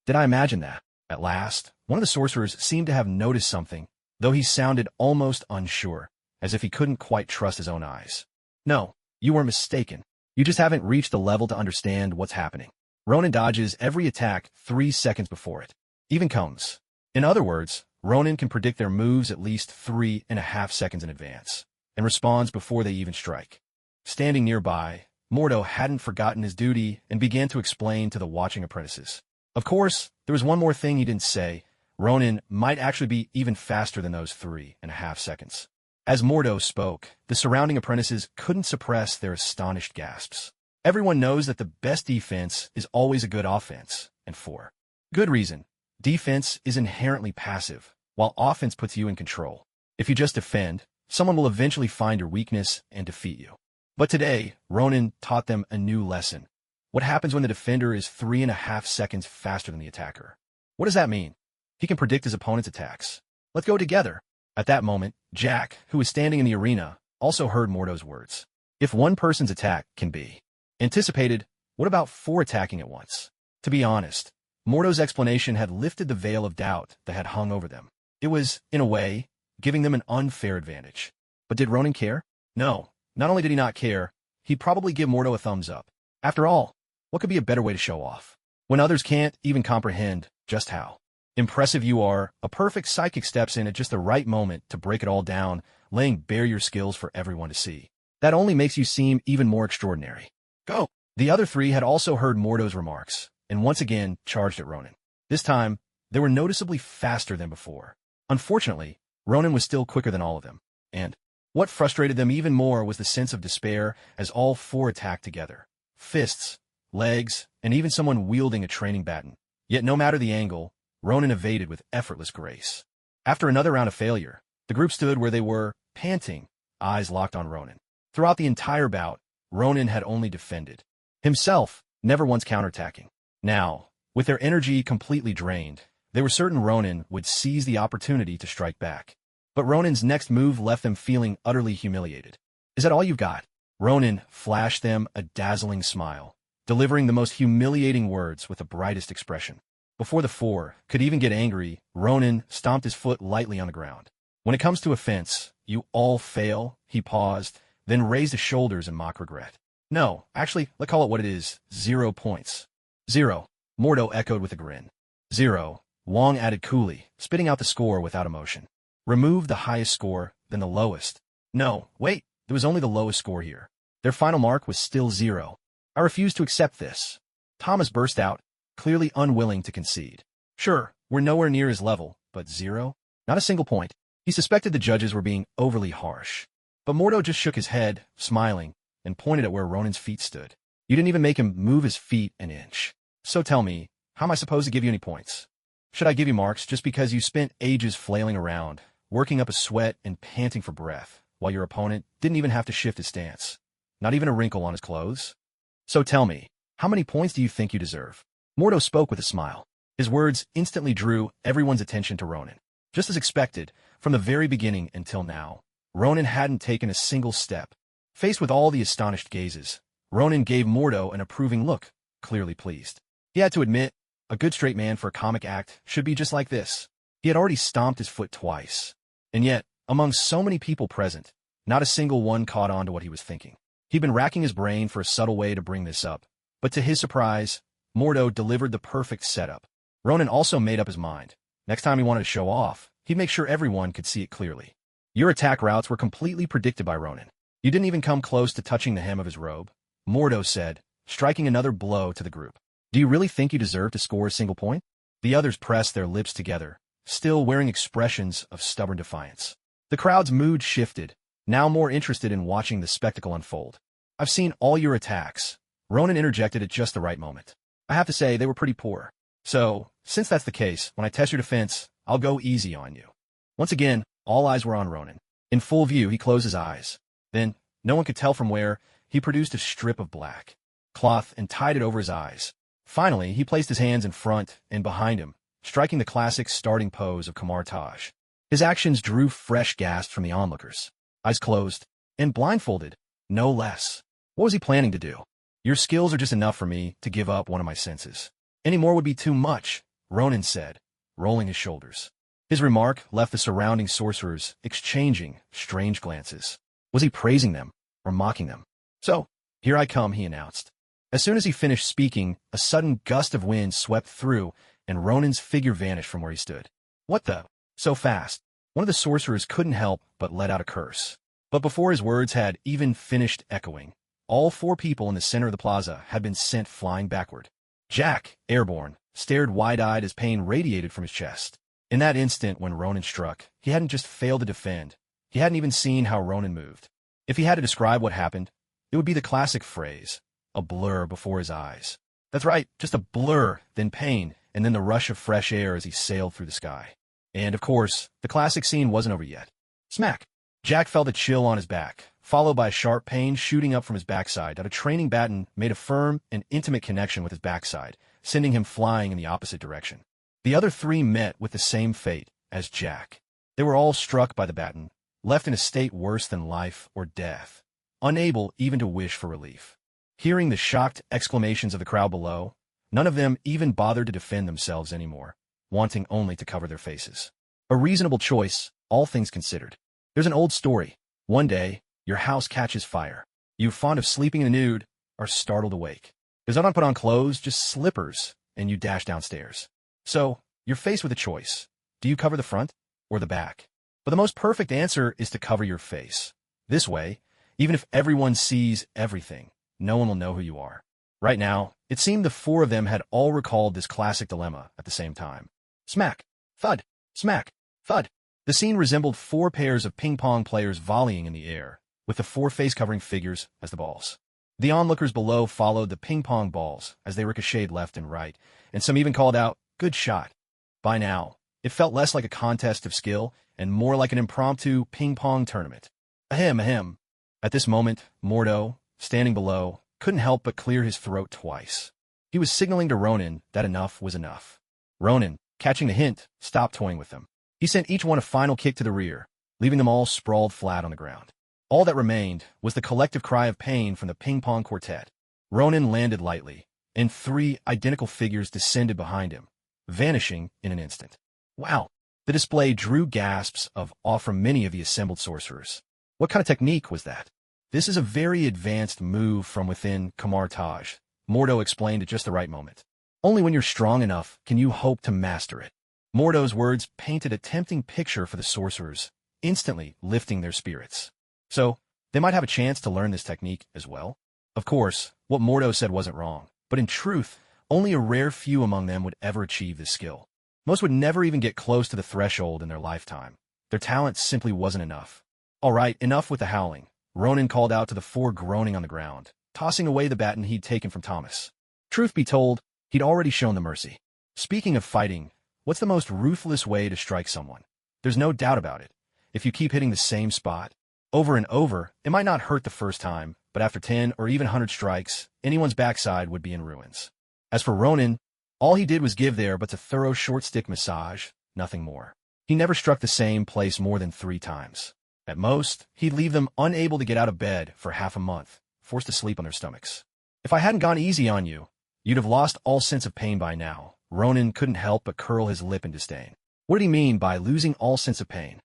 Did I imagine that? At last, one of the sorcerers seemed to have noticed something, though he sounded almost unsure, as if he couldn't quite trust his own eyes. "No, you were mistaken. You just haven't reached the level to understand what's happening. Ronin dodges every attack 3 seconds before it even comes. In other words, Ronin can predict their moves at least 3.5 seconds in advance, and responds before they even strike." Standing nearby, Mordo hadn't forgotten his duty and began to explain to the watching apprentices. Of course, there was one more thing he didn't say. Ronin might actually be even faster than those 3.5 seconds. As Mordo spoke, the surrounding apprentices couldn't suppress their astonished gasps. Everyone knows that the best defense is always a good offense, and for good reason. Defense is inherently passive, while offense puts you in control. If you just defend, someone will eventually find your weakness and defeat you. But today, Ronin taught them a new lesson. What happens when the defender is 3.5 seconds faster than the attacker? What does that mean? He can predict his opponent's attacks. Let's go together. At that moment, Jack, who was standing in the arena, also heard Mordo's words. If one person's attack can be anticipated, What about 4 attacking at once? To be honest, Mordo's explanation had lifted the veil of doubt that had hung over them. It was, in a way, giving them an unfair advantage. But did Ronan care? No. Not only did he not care, he'd probably give Mordo a thumbs up. After all, what could be a better way to show off? When others can't even comprehend just how impressive you are, a perfect psychic steps in at just the right moment to break it all down, laying bare your skills for everyone to see. That only makes you seem even more extraordinary. Go! The other 3 had also heard Mordo's remarks, and once again charged at Ronan. This time, they were noticeably faster than before. Unfortunately, Ronan was still quicker than all of them, and what frustrated them even more was the sense of despair as all 4 attacked together. Fists, legs, and even someone wielding a training baton. Yet no matter the angle, Ronan evaded with effortless grace. After another round of failure, the group stood where they were, panting, eyes locked on Ronan. Throughout the entire bout, Ronan had only defended himself, never once counterattacking. Now, with their energy completely drained, they were certain Ronan would seize the opportunity to strike back. But Ronan's next move left them feeling utterly humiliated. Is that all you've got? Ronan flashed them a dazzling smile, delivering the most humiliating words with the brightest expression. Before the 4 could even get angry, Ronan stomped his foot lightly on the ground. When it comes to offense, you all fail, he paused, then raised his shoulders in mock regret. No, actually, let's call it what it is, 0 points. 0, Mordo echoed with a grin. 0, Wong added coolly, spitting out the score without emotion. Remove the highest score, then the lowest. No, wait, there was only the lowest score here. Their final mark was still 0. I refuse to accept this. Thomas burst out, clearly unwilling to concede. Sure, we're nowhere near his level, but 0? Not a single point. He suspected the judges were being overly harsh. But Mordo just shook his head, smiling, and pointed at where Ronan's feet stood. You didn't even make him move his feet an inch. So tell me, how am I supposed to give you any points? Should I give you marks just because you spent ages flailing around, working up a sweat and panting for breath, while your opponent didn't even have to shift his stance? Not even a wrinkle on his clothes? So tell me, how many points do you think you deserve? Mordo spoke with a smile. His words instantly drew everyone's attention to Ronan. Just as expected, from the very beginning until now, Ronan hadn't taken a single step. Faced with all the astonished gazes, Ronan gave Mordo an approving look, clearly pleased. He had to admit, a good straight man for a comic act should be just like this. He had already stomped his foot twice. And yet, among so many people present, not a single one caught on to what he was thinking. He'd been racking his brain for a subtle way to bring this up, but to his surprise, Mordo delivered the perfect setup. Ronan also made up his mind. Next time he wanted to show off, he'd make sure everyone could see it clearly. Your attack routes were completely predicted by Ronan. You didn't even come close to touching the hem of his robe, Mordo said, striking another blow to the group. Do you really think you deserve to score a single point? The others pressed their lips together, still wearing expressions of stubborn defiance. The crowd's mood shifted, now more interested in watching the spectacle unfold. I've seen all your attacks. Ronan interjected at just the right moment. I have to say, they were pretty poor. So, since that's the case, when I test your defense, I'll go easy on you. Once again, all eyes were on Ronan. In full view, he closed his eyes. Then, no one could tell from where, he produced a strip of black cloth and tied it over his eyes. Finally, he placed his hands in front and behind him, striking the classic starting pose of Kamar Taj. His actions drew fresh gasps from the onlookers. Eyes closed, and blindfolded, no less. What was he planning to do? Your skills are just enough for me to give up one of my senses. Any more would be too much, Ronan said, rolling his shoulders. His remark left the surrounding sorcerers exchanging strange glances. Was he praising them or mocking them? So, here I come, he announced. As soon as he finished speaking, a sudden gust of wind swept through, and Ronan's figure vanished from where he stood. What the? So fast. One of the sorcerers couldn't help but let out a curse. But before his words had even finished echoing, all 4 people in the center of the plaza had been sent flying backward. Jack, airborne, stared wide-eyed as pain radiated from his chest. In that instant when Ronan struck, he hadn't just failed to defend. He hadn't even seen how Ronan moved. If he had to describe what happened, it would be the classic phrase, a blur before his eyes. That's right, just a blur, then pain, and then the rush of fresh air as he sailed through the sky. And, of course, the classic scene wasn't over yet. Smack! Jack felt a chill on his back, followed by a sharp pain shooting up from his backside that a training baton made a firm and intimate connection with his backside, sending him flying in the opposite direction. The other 3 met with the same fate as Jack. They were all struck by the baton, left in a state worse than life or death, unable even to wish for relief. Hearing the shocked exclamations of the crowd below, none of them even bothered to defend themselves anymore, wanting only to cover their faces. A reasonable choice, all things considered. There's an old story. One day, your house catches fire. You're fond of sleeping in the nude, are startled awake. Does not put on clothes, just slippers, and you dash downstairs. So, you're faced with a choice. Do you cover the front or the back? But the most perfect answer is to cover your face. This way, even if everyone sees everything, no one will know who you are. Right now, it seemed the four of them had all recalled this classic dilemma at the same time. Smack, thud, smack, thud. The scene resembled four pairs of ping-pong players volleying in the air, with the four face-covering figures as the balls. The onlookers below followed the ping-pong balls as they ricocheted left and right, and some even called out, "Good shot." By now, it felt less like a contest of skill and more like an impromptu ping-pong tournament. Ahem, ahem. At this moment, Mordo, standing below, couldn't help but clear his throat twice. He was signaling to Ronin that enough was enough. Ronin, catching the hint, stopped toying with them. He sent each one a final kick to the rear, leaving them all sprawled flat on the ground. All that remained was the collective cry of pain from the ping-pong quartet. Ronin landed lightly, and three identical figures descended behind him, vanishing in an instant. Wow! The display drew gasps of awe from many of the assembled sorcerers. What kind of technique was that? This is a very advanced move from within Kamartaj, Mordo explained at just the right moment. Only when you're strong enough can you hope to master it. Mordo's words painted a tempting picture for the sorcerers, instantly lifting their spirits. So, they might have a chance to learn this technique as well. Of course, what Mordo said wasn't wrong, but in truth, only a rare few among them would ever achieve this skill. Most would never even get close to the threshold in their lifetime. Their talent simply wasn't enough. All right, enough with the howling. Ronin called out to the four groaning on the ground, tossing away the baton he'd taken from Thomas. Truth be told, he'd already shown them mercy. Speaking of fighting, what's the most ruthless way to strike someone? There's no doubt about it. If you keep hitting the same spot, over and over, it might not hurt the first time, but after 10 or even 100 strikes, anyone's backside would be in ruins. As for Ronin, all he did was give there but a thorough short-stick massage, nothing more. He never struck the same place more than 3 times. At most, he'd leave them unable to get out of bed for half a month, forced to sleep on their stomachs. If I hadn't gone easy on you, you'd have lost all sense of pain by now. Ronin couldn't help but curl his lip in disdain. What did he mean by losing all sense of pain?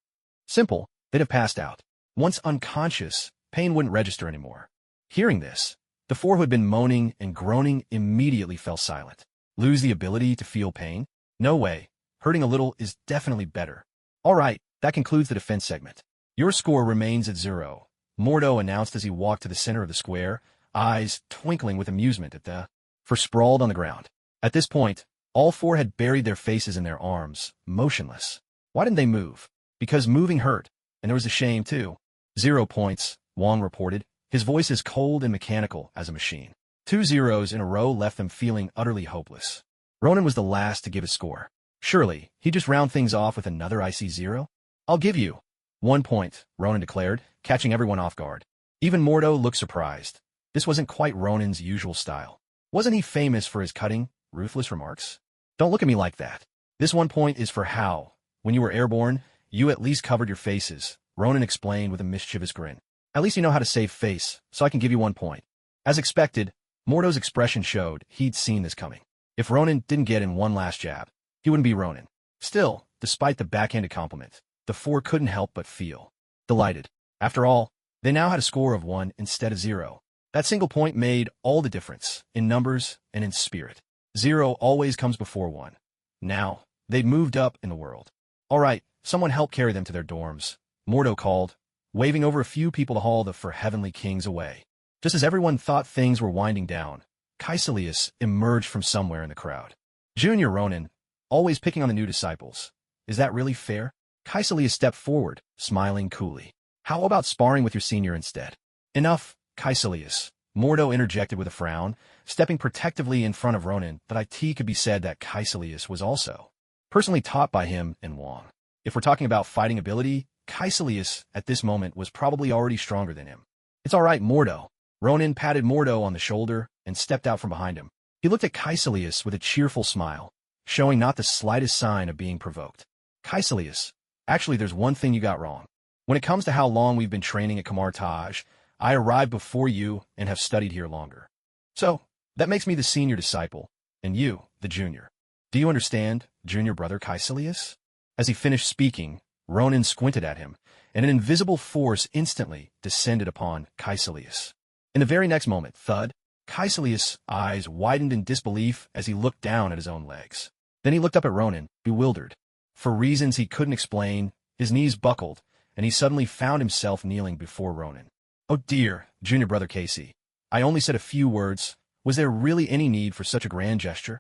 Simple, they'd have passed out. Once unconscious, pain wouldn't register anymore. Hearing this, the four who had been moaning and groaning immediately fell silent. Lose the ability to feel pain? No way. Hurting a little is definitely better. All right, that concludes the defense segment. Your score remains at 0, Mordo announced as he walked to the center of the square, eyes twinkling with amusement at the four sprawled on the ground. At this point, all four had buried their faces in their arms, motionless. Why didn't they move? Because moving hurt, and there was a shame too. 0 points, Wong reported, his voice as cold and mechanical as a machine. 2 zeros in a row left them feeling utterly hopeless. Ronin was the last to give a score. Surely, he'd just round things off with another icy 0? I'll give you 1 point, Ronin declared, catching everyone off guard. Even Mordo looked surprised. This wasn't quite Ronin's usual style. Wasn't he famous for his cutting, ruthless remarks? Don't look at me like that. This 1 point is for how, when you were airborne, you at least covered your faces, Ronin explained with a mischievous grin. At least you know how to save face, so I can give you 1 point. As expected, Mordo's expression showed he'd seen this coming. If Ronin didn't get in one last jab, he wouldn't be Ronin. Still, despite the backhanded compliment, the four couldn't help but feel delighted. After all, they now had a score of 1 instead of 0. That single point made all the difference, in numbers and in spirit. 0 always comes before 1. Now, they'd moved up in the world. All right, someone help carry them to their dorms, Mordo called, waving over a few people to haul the four heavenly kings away. Just as everyone thought things were winding down, Caecilius emerged from somewhere in the crowd. Junior Ronin, always picking on the new disciples. Is that really fair? Caecilius stepped forward, smiling coolly. How about sparring with your senior instead? Enough, Caecilius, Mordo interjected with a frown, stepping protectively in front of Ronin, that it could be said that Caecilius was also personally taught by him and Wong. If we're talking about fighting ability, Caecilius, at this moment, was probably already stronger than him. It's all right, Mordo. Ronin patted Mordo on the shoulder and stepped out from behind him. He looked at Caecilius with a cheerful smile, showing not the slightest sign of being provoked. Caecilius, actually there's one thing you got wrong. When it comes to how long we've been training at Kamartaj, I arrived before you and have studied here longer. So, that makes me the senior disciple, and you, the junior. Do you understand, junior brother Caecilius? As he finished speaking, Ronan squinted at him, and an invisible force instantly descended upon Caecilius. In the very next moment, thud, Caecilius' eyes widened in disbelief as he looked down at his own legs. Then he looked up at Ronan, bewildered. For reasons he couldn't explain, his knees buckled, and he suddenly found himself kneeling before Ronan. Oh dear, junior brother Casey. I only said a few words. Was there really any need for such a grand gesture?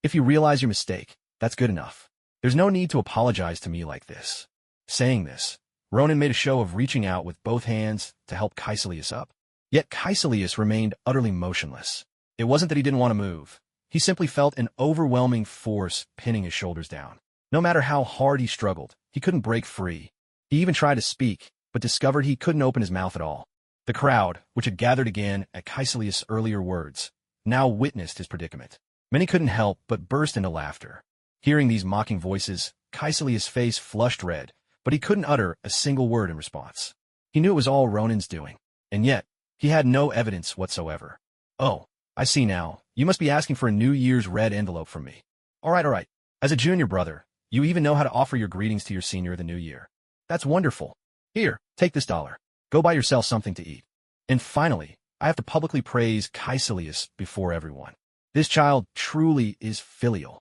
If you realize your mistake, that's good enough. There's no need to apologize to me like this. Saying this, Ronan made a show of reaching out with both hands to help Caecilius up. Yet Caecilius remained utterly motionless. It wasn't that he didn't want to move. He simply felt an overwhelming force pinning his shoulders down. No matter how hard he struggled, he couldn't break free. He even tried to speak, but discovered he couldn't open his mouth at all. The crowd, which had gathered again at Caecilius' earlier words, now witnessed his predicament. Many couldn't help but burst into laughter. Hearing these mocking voices, Caecilius' face flushed red, but he couldn't utter a single word in response. He knew it was all Ronan's doing, and yet, he had no evidence whatsoever. Oh, I see now. You must be asking for a New Year's red envelope from me. All right. As a junior brother, you even know how to offer your greetings to your senior of the new year. That's wonderful. Here, take this $1. Go buy yourself something to eat. And finally, I have to publicly praise Caecilius before everyone. This child truly is filial.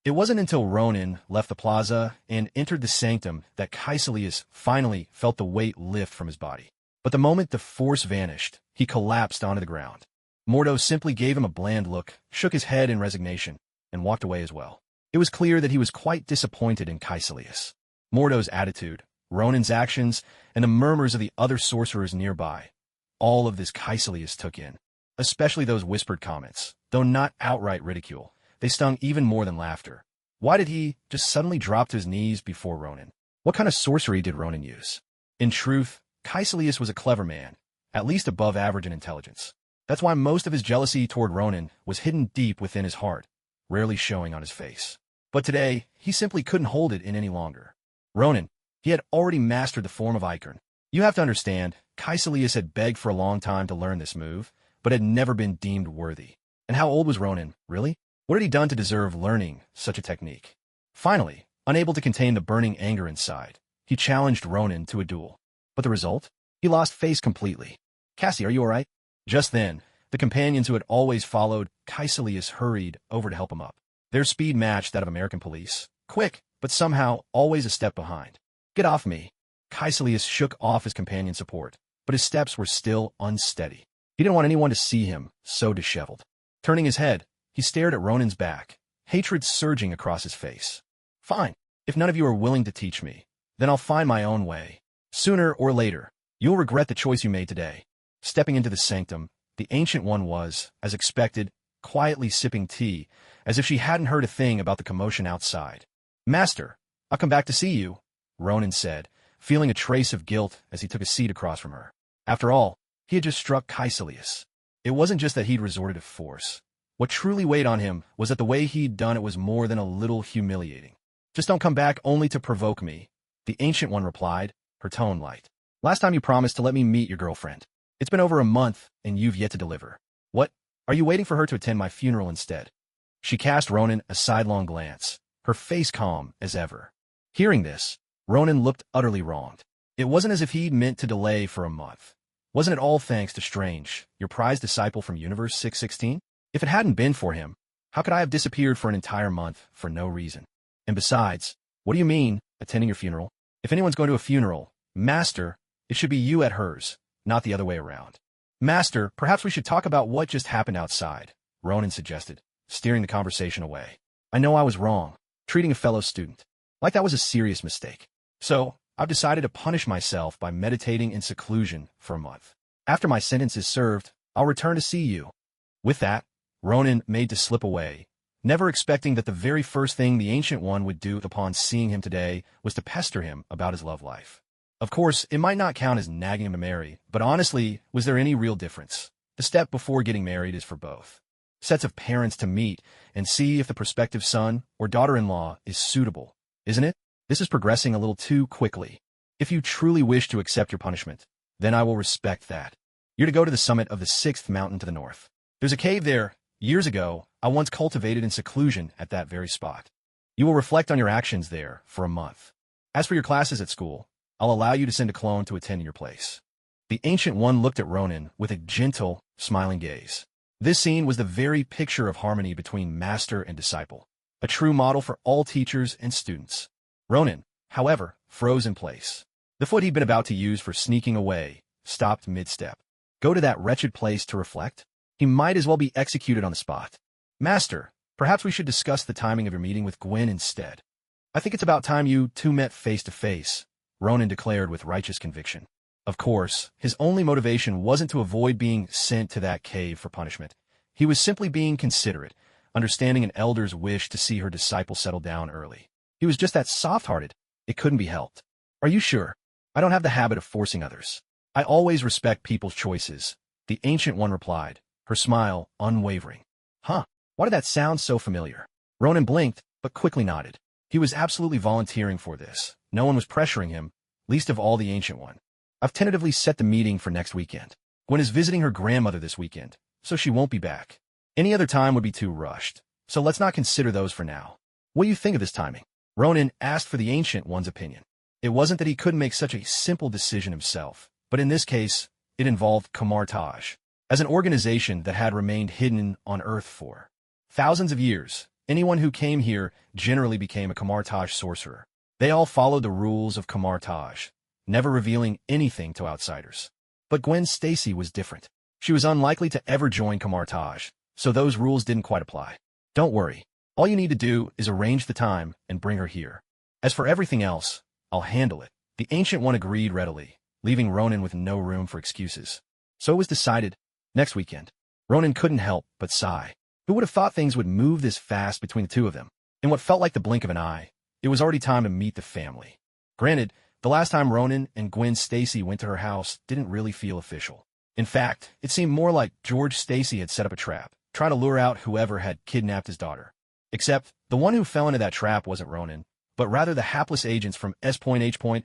It wasn't until Ronan left the plaza and entered the sanctum that Caecilius finally felt the weight lift from his body. But the moment the force vanished, he collapsed onto the ground. Mordo simply gave him a bland look, shook his head in resignation, and walked away as well. It was clear that he was quite disappointed in Caecilius. Mordo's attitude, Ronan's actions, and the murmurs of the other sorcerers nearby. All of this Caecilius took in, especially those whispered comments. Though not outright ridicule, they stung even more than laughter. Why did he just suddenly drop to his knees before Ronan? What kind of sorcery did Ronan use? In truth, Caecilius was a clever man, at least above average in intelligence. That's why most of his jealousy toward Ronan was hidden deep within his heart, rarely showing on his face. But today, he simply couldn't hold it in any longer. Ronan, he had already mastered the form of Icon. You have to understand, Caecilius had begged for a long time to learn this move, but had never been deemed worthy. And how old was Ronan, really? What had he done to deserve learning such a technique? Finally, unable to contain the burning anger inside, he challenged Ronan to a duel. But the result? He lost face completely. Cassie, are you all right? Just then, the companions who had always followed Caecilius hurried over to help him up. Their speed matched that of American police. Quick, but somehow always a step behind. Get off me. Caecilius shook off his companion's support, but his steps were still unsteady. He didn't want anyone to see him so disheveled. Turning his head, he stared at Ronan's back, hatred surging across his face. Fine. If none of you are willing to teach me, then I'll find my own way. Sooner or later, you'll regret the choice you made today. Stepping into the sanctum, the Ancient One was, as expected, quietly sipping tea, as if she hadn't heard a thing about the commotion outside. Master, I'll come back to see you, Ronan said, feeling a trace of guilt as he took a seat across from her. After all, he had just struck Caecilius. It wasn't just that he'd resorted to force. What truly weighed on him was that the way he'd done it was more than a little humiliating. Just don't come back only to provoke me, the Ancient One replied, her tone light. Last time you promised to let me meet your girlfriend. It's been over a month, and you've yet to deliver. What? Are you waiting for her to attend my funeral instead? She cast Ronan a sidelong glance, her face calm as ever. Hearing this, Ronan looked utterly wronged. It wasn't as if he'd meant to delay for a month. Wasn't it all thanks to Strange, your prized disciple from Universe 616? If it hadn't been for him, how could I have disappeared for an entire month for no reason? And besides, what do you mean, attending your funeral? If anyone's going to a funeral, Master, it should be you at hers, not the other way around. Master, perhaps we should talk about what just happened outside, Ronan suggested, steering the conversation away. I know I was wrong, treating a fellow student like that was a serious mistake. So, I've decided to punish myself by meditating in seclusion for a month. After my sentence is served, I'll return to see you. With that, Ronan made to slip away, never expecting that the very first thing the Ancient One would do upon seeing him today was to pester him about his love life. Of course, it might not count as nagging him to marry, but honestly, was there any real difference? The step before getting married is for both sets of parents to meet and see if the prospective son or daughter-in-law is suitable, isn't it? This is progressing a little too quickly. If you truly wish to accept your punishment, then I will respect that. You're to go to the summit of the 6th mountain to the north. There's a cave there. Years ago, I once cultivated in seclusion at that very spot. You will reflect on your actions there for a month. As for your classes at school, I'll allow you to send a clone to attend in your place. The Ancient One looked at Ronan with a gentle, smiling gaze. This scene was the very picture of harmony between master and disciple, a true model for all teachers and students. Ronan, however, froze in place. The foot he'd been about to use for sneaking away stopped mid-step. Go to that wretched place to reflect? He might as well be executed on the spot. Master, perhaps we should discuss the timing of your meeting with Gwen instead. I think it's about time you two met face to face, Ronan declared with righteous conviction. Of course, his only motivation wasn't to avoid being sent to that cave for punishment. He was simply being considerate, understanding an elder's wish to see her disciple settle down early. He was just that soft-hearted. It couldn't be helped. Are you sure? I don't have the habit of forcing others. I always respect people's choices, the Ancient One replied, her smile unwavering. Huh, why did that sound so familiar? Ronan blinked, but quickly nodded. He was absolutely volunteering for this. No one was pressuring him, least of all the Ancient One. I've tentatively set the meeting for next weekend. Gwen is visiting her grandmother this weekend, so she won't be back. Any other time would be too rushed, so let's not consider those for now. What do you think of this timing? Ronan asked for the Ancient One's opinion. It wasn't that he couldn't make such a simple decision himself, but in this case, it involved Kamar-Taj. As an organization that had remained hidden on Earth for thousands of years, anyone who came here generally became a Kamar-Taj sorcerer. They all followed the rules of Kamar-Taj, never revealing anything to outsiders. But Gwen Stacy was different. She was unlikely to ever join Kamar-Taj, so those rules didn't quite apply. Don't worry. All you need to do is arrange the time and bring her here. As for everything else, I'll handle it. The Ancient One agreed readily, leaving Ronan with no room for excuses. So it was decided. Next weekend. Ronan couldn't help but sigh. Who would have thought things would move this fast between the two of them? In what felt like the blink of an eye, it was already time to meet the family. Granted, the last time Ronan and Gwen Stacy went to her house didn't really feel official. In fact, it seemed more like George Stacy had set up a trap, trying to lure out whoever had kidnapped his daughter. Except, the one who fell into that trap wasn't Ronan, but rather the hapless agents from S.H.I.E.L.D.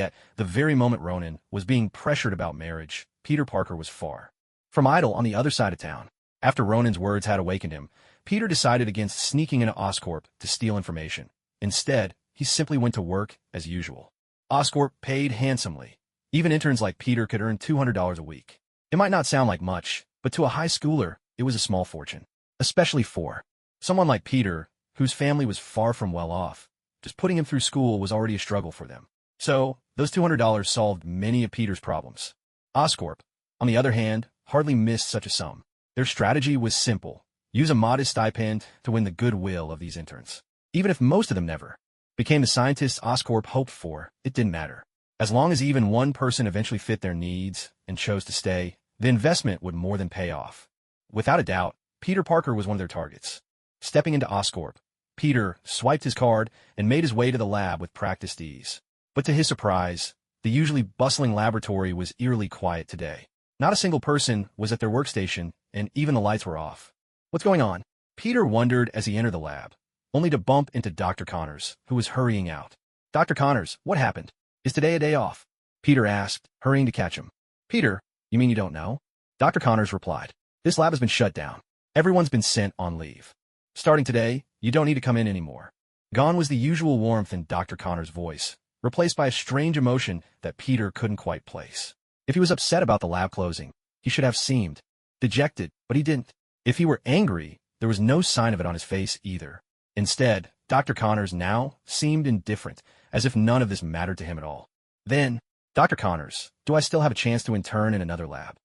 At the very moment Ronan was being pressured about marriage, Peter Parker was far from idle on the other side of town. After Ronan's words had awakened him, Peter decided against sneaking into Oscorp to steal information. Instead, he simply went to work as usual. Oscorp paid handsomely. Even interns like Peter could earn $200 a week. It might not sound like much, but to a high schooler, it was a small fortune. Especially for someone like Peter, whose family was far from well off. Just putting him through school was already a struggle for them. So, those $200 solved many of Peter's problems. Oscorp, on the other hand, hardly missed such a sum. Their strategy was simple. Use a modest stipend to win the goodwill of these interns. Even if most of them never became the scientists Oscorp hoped for, it didn't matter. As long as even one person eventually fit their needs and chose to stay, the investment would more than pay off. Without a doubt, Peter Parker was one of their targets. Stepping into Oscorp, Peter swiped his card and made his way to the lab with practiced ease. But to his surprise, the usually bustling laboratory was eerily quiet today. Not a single person was at their workstation, and even the lights were off. What's going on? Peter wondered as he entered the lab, only to bump into Dr. Connors, who was hurrying out. Dr. Connors, what happened? Is today a day off? Peter asked, hurrying to catch him. Peter, you mean you don't know? Dr. Connors replied. This lab has been shut down. Everyone's been sent on leave. Starting today, you don't need to come in anymore. Gone was the usual warmth in Dr. Connors' voice, replaced by a strange emotion that Peter couldn't quite place. If he was upset about the lab closing, he should have seemed dejected, but he didn't. If he were angry, there was no sign of it on his face either. Instead, Dr. Connors now seemed indifferent, as if none of this mattered to him at all. Then, Dr. Connors, do I still have a chance to intern in another lab?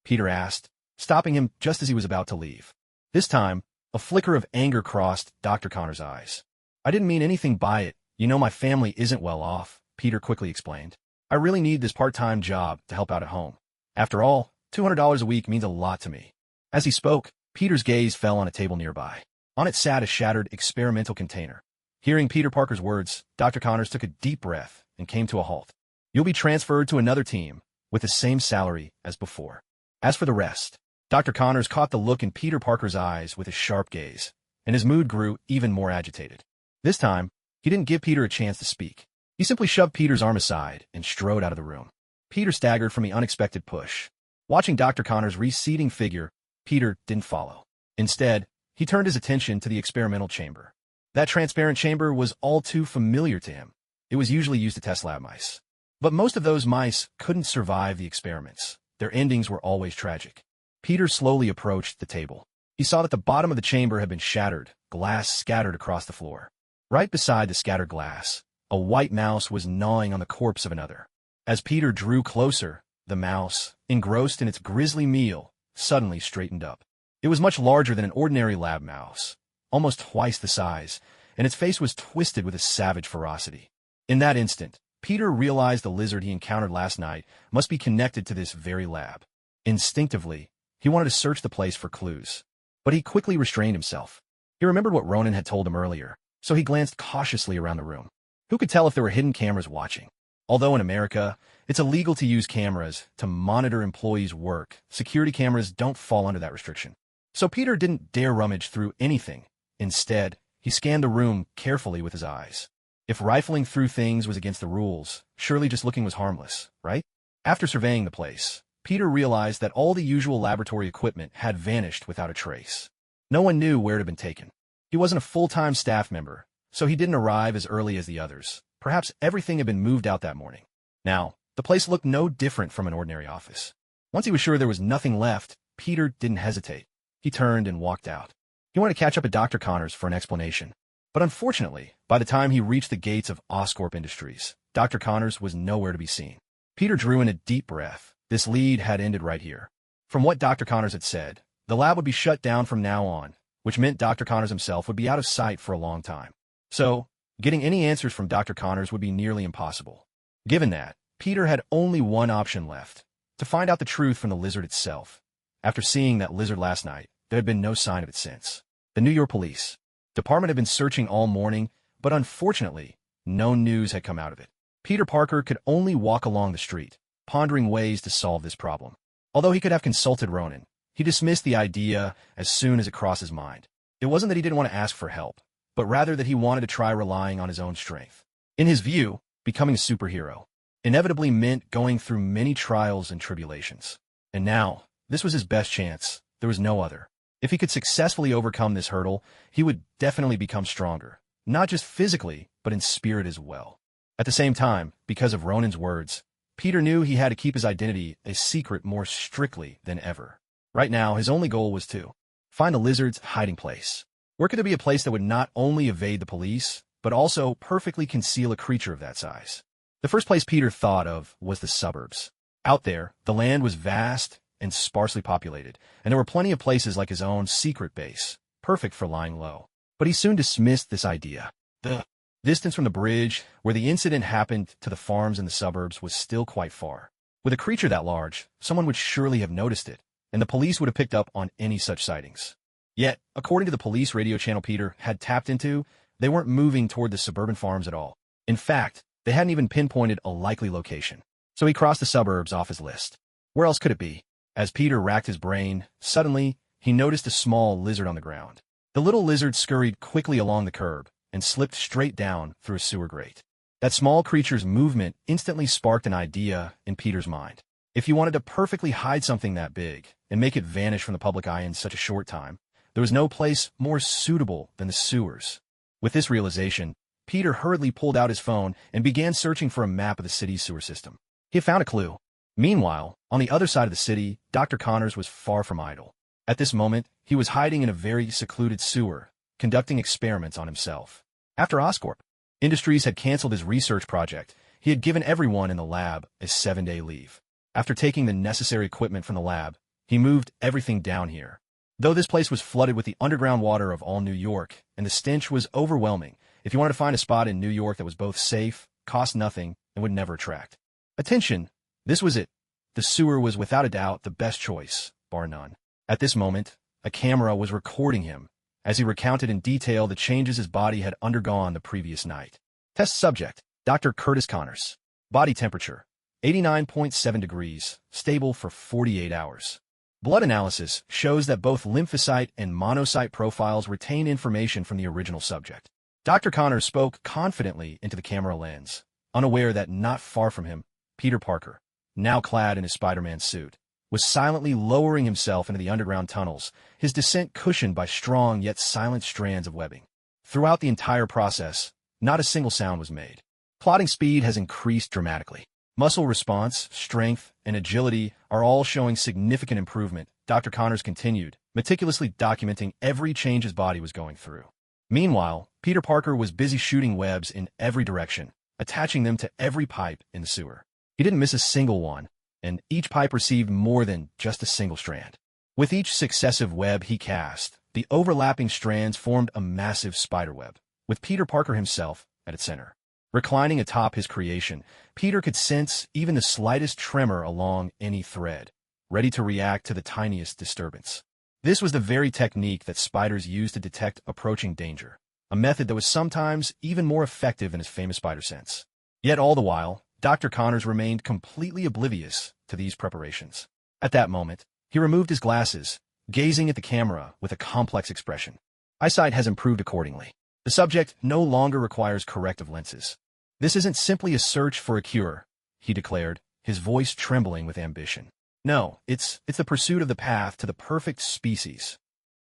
Peter asked, stopping him just as he was about to leave. This time, a flicker of anger crossed Dr. Connors' eyes. I didn't mean anything by it. You know my family isn't well off, Peter quickly explained. I really need this part-time job to help out at home. After all, $200 a week means a lot to me. As he spoke, Peter's gaze fell on a table nearby. On it sat a shattered experimental container. Hearing Peter Parker's words, Dr. Connors took a deep breath and came to a halt. You'll be transferred to another team with the same salary as before. As for the rest, Dr. Connors caught the look in Peter Parker's eyes with a sharp gaze, and his mood grew even more agitated. This time, he didn't give Peter a chance to speak. He simply shoved Peter's arm aside and strode out of the room. Peter staggered from the unexpected push. Watching Dr. Connor's receding figure, Peter didn't follow. Instead, he turned his attention to the experimental chamber. That transparent chamber was all too familiar to him. It was usually used to test lab mice. But most of those mice couldn't survive the experiments. Their endings were always tragic. Peter slowly approached the table. He saw that the bottom of the chamber had been shattered, glass scattered across the floor. Right beside the scattered glass, a white mouse was gnawing on the corpse of another. As Peter drew closer, the mouse, engrossed in its grisly meal, suddenly straightened up. It was much larger than an ordinary lab mouse, almost twice the size, and its face was twisted with a savage ferocity. In that instant, Peter realized the lizard he encountered last night must be connected to this very lab. Instinctively, he wanted to search the place for clues. But he quickly restrained himself. He remembered what Ronan had told him earlier, so he glanced cautiously around the room. Who could tell if there were hidden cameras watching? Although in America, it's illegal to use cameras to monitor employees' work, security cameras don't fall under that restriction. So Peter didn't dare rummage through anything. Instead, he scanned the room carefully with his eyes. If rifling through things was against the rules, surely just looking was harmless, right? After surveying the place, Peter realized that all the usual laboratory equipment had vanished without a trace. No one knew where it had been taken. He wasn't a full-time staff member, so he didn't arrive as early as the others. Perhaps everything had been moved out that morning. Now, the place looked no different from an ordinary office. Once he was sure there was nothing left, Peter didn't hesitate. He turned and walked out. He wanted to catch up at Dr. Connor's for an explanation. But unfortunately, by the time he reached the gates of Oscorp Industries, Dr. Connors was nowhere to be seen. Peter drew in a deep breath. This lead had ended right here. From what Dr. Connors had said, the lab would be shut down from now on, which meant Dr. Connors himself would be out of sight for a long time. So, getting any answers from Dr. Connors would be nearly impossible. Given that, Peter had only one option left, to find out the truth from the lizard itself. After seeing that lizard last night, there had been no sign of it since. The New York Police Department had been searching all morning, but unfortunately, no news had come out of it. Peter Parker could only walk along the street, pondering ways to solve this problem. Although he could have consulted Ronan, he dismissed the idea as soon as it crossed his mind. It wasn't that he didn't want to ask for help, but rather that he wanted to try relying on his own strength. In his view, becoming a superhero inevitably meant going through many trials and tribulations. And now, this was his best chance. There was no other. If he could successfully overcome this hurdle, he would definitely become stronger, not just physically, but in spirit as well. At the same time, because of Ronan's words, Peter knew he had to keep his identity a secret more strictly than ever. Right now, his only goal was to find the lizard's hiding place. Where could there be a place that would not only evade the police, but also perfectly conceal a creature of that size? The first place Peter thought of was the suburbs. Out there, the land was vast and sparsely populated, and there were plenty of places like his own secret base, perfect for lying low. But he soon dismissed this idea. The distance from the bridge where the incident happened to the farms in the suburbs was still quite far. With a creature that large, someone would surely have noticed it, and the police would have picked up on any such sightings. Yet, according to the police radio channel Peter had tapped into, they weren't moving toward the suburban farms at all. In fact, they hadn't even pinpointed a likely location. So he crossed the suburbs off his list. Where else could it be? As Peter racked his brain, suddenly, he noticed a small lizard on the ground. The little lizard scurried quickly along the curb and slipped straight down through a sewer grate. That small creature's movement instantly sparked an idea in Peter's mind. If you wanted to perfectly hide something that big and make it vanish from the public eye in such a short time, there was no place more suitable than the sewers. With this realization, Peter hurriedly pulled out his phone and began searching for a map of the city's sewer system. He had found a clue. Meanwhile, on the other side of the city, Dr. Connors was far from idle. At this moment, he was hiding in a very secluded sewer, conducting experiments on himself. After Oscorp Industries had canceled his research project, he had given everyone in the lab a 7-day leave. After taking the necessary equipment from the lab, he moved everything down here. Though this place was flooded with the underground water of all New York, and the stench was overwhelming, if you wanted to find a spot in New York that was both safe, cost nothing, and would never attract attention, this was it. The sewer was without a doubt the best choice, bar none. At this moment, a camera was recording him as he recounted in detail the changes his body had undergone the previous night. Test subject, Dr. Curtis Connors. Body temperature, 89.7 degrees, stable for 48 hours. Blood analysis shows that both lymphocyte and monocyte profiles retain information from the original subject. Dr. Connors spoke confidently into the camera lens, unaware that not far from him, Peter Parker, now clad in his Spider-Man suit, was silently lowering himself into the underground tunnels, his descent cushioned by strong yet silent strands of webbing. Throughout the entire process, not a single sound was made. Plotting speed has increased dramatically. Muscle response, strength, and agility are all showing significant improvement, Dr. Connors continued, meticulously documenting every change his body was going through. Meanwhile, Peter Parker was busy shooting webs in every direction, attaching them to every pipe in the sewer. He didn't miss a single one, and each pipe received more than just a single strand. With each successive web he cast, the overlapping strands formed a massive spiderweb, with Peter Parker himself at its center. Reclining atop his creation, Peter could sense even the slightest tremor along any thread, ready to react to the tiniest disturbance. This was the very technique that spiders use to detect approaching danger, a method that was sometimes even more effective than his famous spider sense. Yet all the while, Dr. Connors remained completely oblivious to these preparations. At that moment, he removed his glasses, gazing at the camera with a complex expression. Eyesight has improved accordingly. The subject no longer requires corrective lenses. This isn't simply a search for a cure, he declared, his voice trembling with ambition. No, it's the pursuit of the path to the perfect species.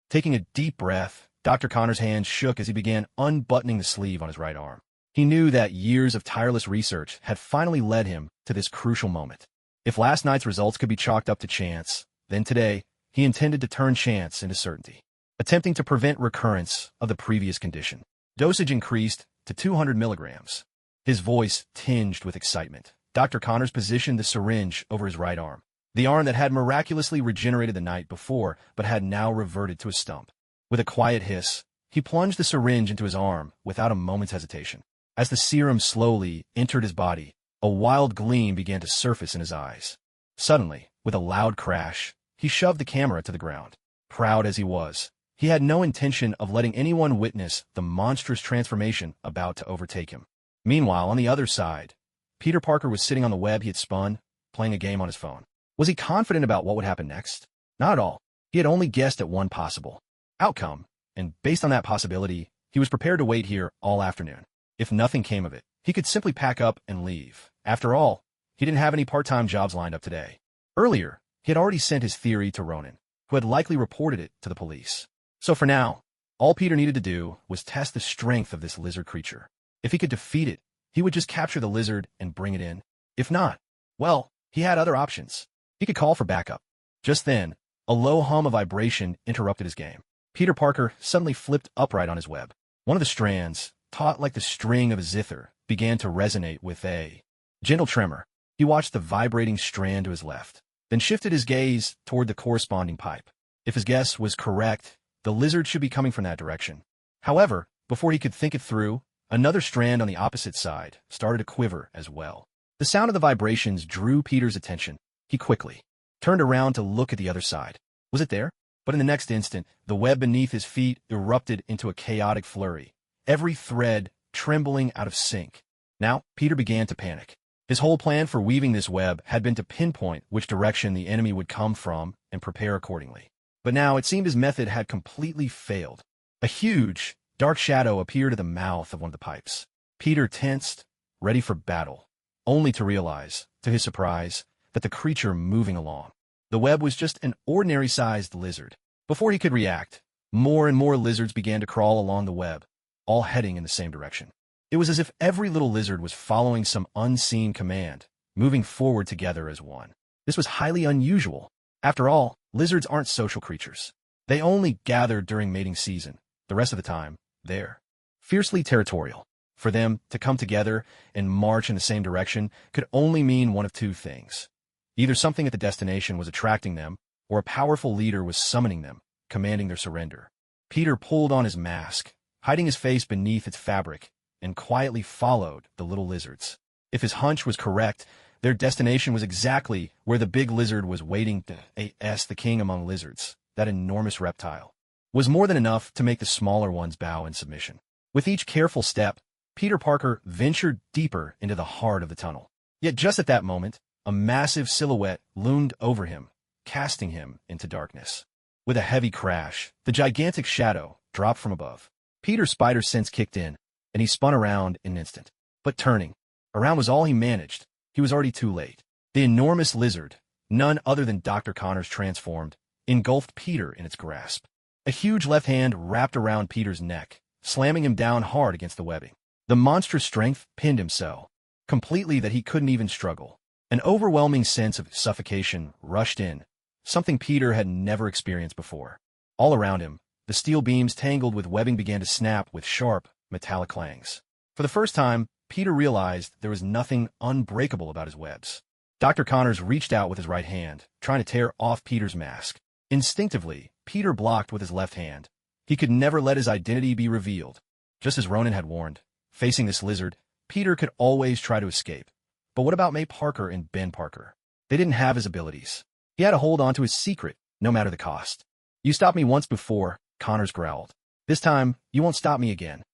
Taking a deep breath, Dr. Connor's hands shook as he began unbuttoning the sleeve on his right arm. He knew that years of tireless research had finally led him to this crucial moment. If last night's results could be chalked up to chance, then today, he intended to turn chance into certainty, attempting to prevent recurrence of the previous condition. Dosage increased to 200 milligrams. His voice tinged with excitement. Dr. Connors positioned the syringe over his right arm, the arm that had miraculously regenerated the night before but had now reverted to a stump. With a quiet hiss, he plunged the syringe into his arm without a moment's hesitation. As the serum slowly entered his body, a wild gleam began to surface in his eyes. Suddenly, with a loud crash, he shoved the camera to the ground. Proud as he was, he had no intention of letting anyone witness the monstrous transformation about to overtake him. Meanwhile, on the other side, Peter Parker was sitting on the web he had spun, playing a game on his phone. Was he confident about what would happen next? Not at all. He had only guessed at one possible outcome, and based on that possibility, he was prepared to wait here all afternoon. If nothing came of it, he could simply pack up and leave. After all, he didn't have any part-time jobs lined up today. Earlier, he had already sent his theory to Ronan, who had likely reported it to the police. So for now, all Peter needed to do was test the strength of this lizard creature. If he could defeat it, he would just capture the lizard and bring it in. If not, well, he had other options. He could call for backup. Just then, a low hum of vibration interrupted his game. Peter Parker suddenly flipped upright on his web. One of the strands, taut like the string of a zither, began to resonate with a gentle tremor. He watched the vibrating strand to his left, then shifted his gaze toward the corresponding pipe. If his guess was correct, the lizard should be coming from that direction. However, before he could think it through, another strand on the opposite side started to quiver as well. The sound of the vibrations drew Peter's attention. He quickly turned around to look at the other side. Was it there? But in the next instant, the web beneath his feet erupted into a chaotic flurry, every thread trembling out of sync. Now, Peter began to panic. His whole plan for weaving this web had been to pinpoint which direction the enemy would come from and prepare accordingly. But now it seemed his method had completely failed. A huge, dark shadow appeared at the mouth of one of the pipes. Peter tensed, ready for battle, only to realize, to his surprise, that the creature moving along the web was just an ordinary-sized lizard. Before he could react, more and more lizards began to crawl along the web, all heading in the same direction. It was as if every little lizard was following some unseen command, moving forward together as one. This was highly unusual. After all, lizards aren't social creatures. They only gather during mating season. The rest of the time, they're fiercely territorial. For them to come together and march in the same direction could only mean one of two things. Either something at the destination was attracting them, or a powerful leader was summoning them, commanding their surrender. Peter pulled on his mask, hiding his face beneath its fabric, and quietly followed the little lizards. If his hunch was correct, their destination was exactly where the big lizard was waiting to the king among lizards, that enormous reptile, was more than enough to make the smaller ones bow in submission. With each careful step, Peter Parker ventured deeper into the heart of the tunnel. Yet just at that moment, a massive silhouette loomed over him, casting him into darkness. With a heavy crash, the gigantic shadow dropped from above. Peter's spider sense kicked in, and he spun around in an instant. But turning around was all he managed. He was already too late. The enormous lizard, none other than Dr. Connors transformed, engulfed Peter in its grasp. A huge left hand wrapped around Peter's neck, slamming him down hard against the webbing. The monstrous strength pinned him so completely that he couldn't even struggle. An overwhelming sense of suffocation rushed in, something Peter had never experienced before. All around him, the steel beams tangled with webbing began to snap with sharp, metallic clangs. For the first time, Peter realized there was nothing unbreakable about his webs. Dr. Connors reached out with his right hand, trying to tear off Peter's mask. Instinctively, Peter blocked with his left hand. He could never let his identity be revealed. Just as Ronan had warned, facing this lizard, Peter could always try to escape. But what about May Parker and Ben Parker? They didn't have his abilities. He had to hold on to his secret, no matter the cost. You stopped me once before, Connors growled. This time, you won't stop me again.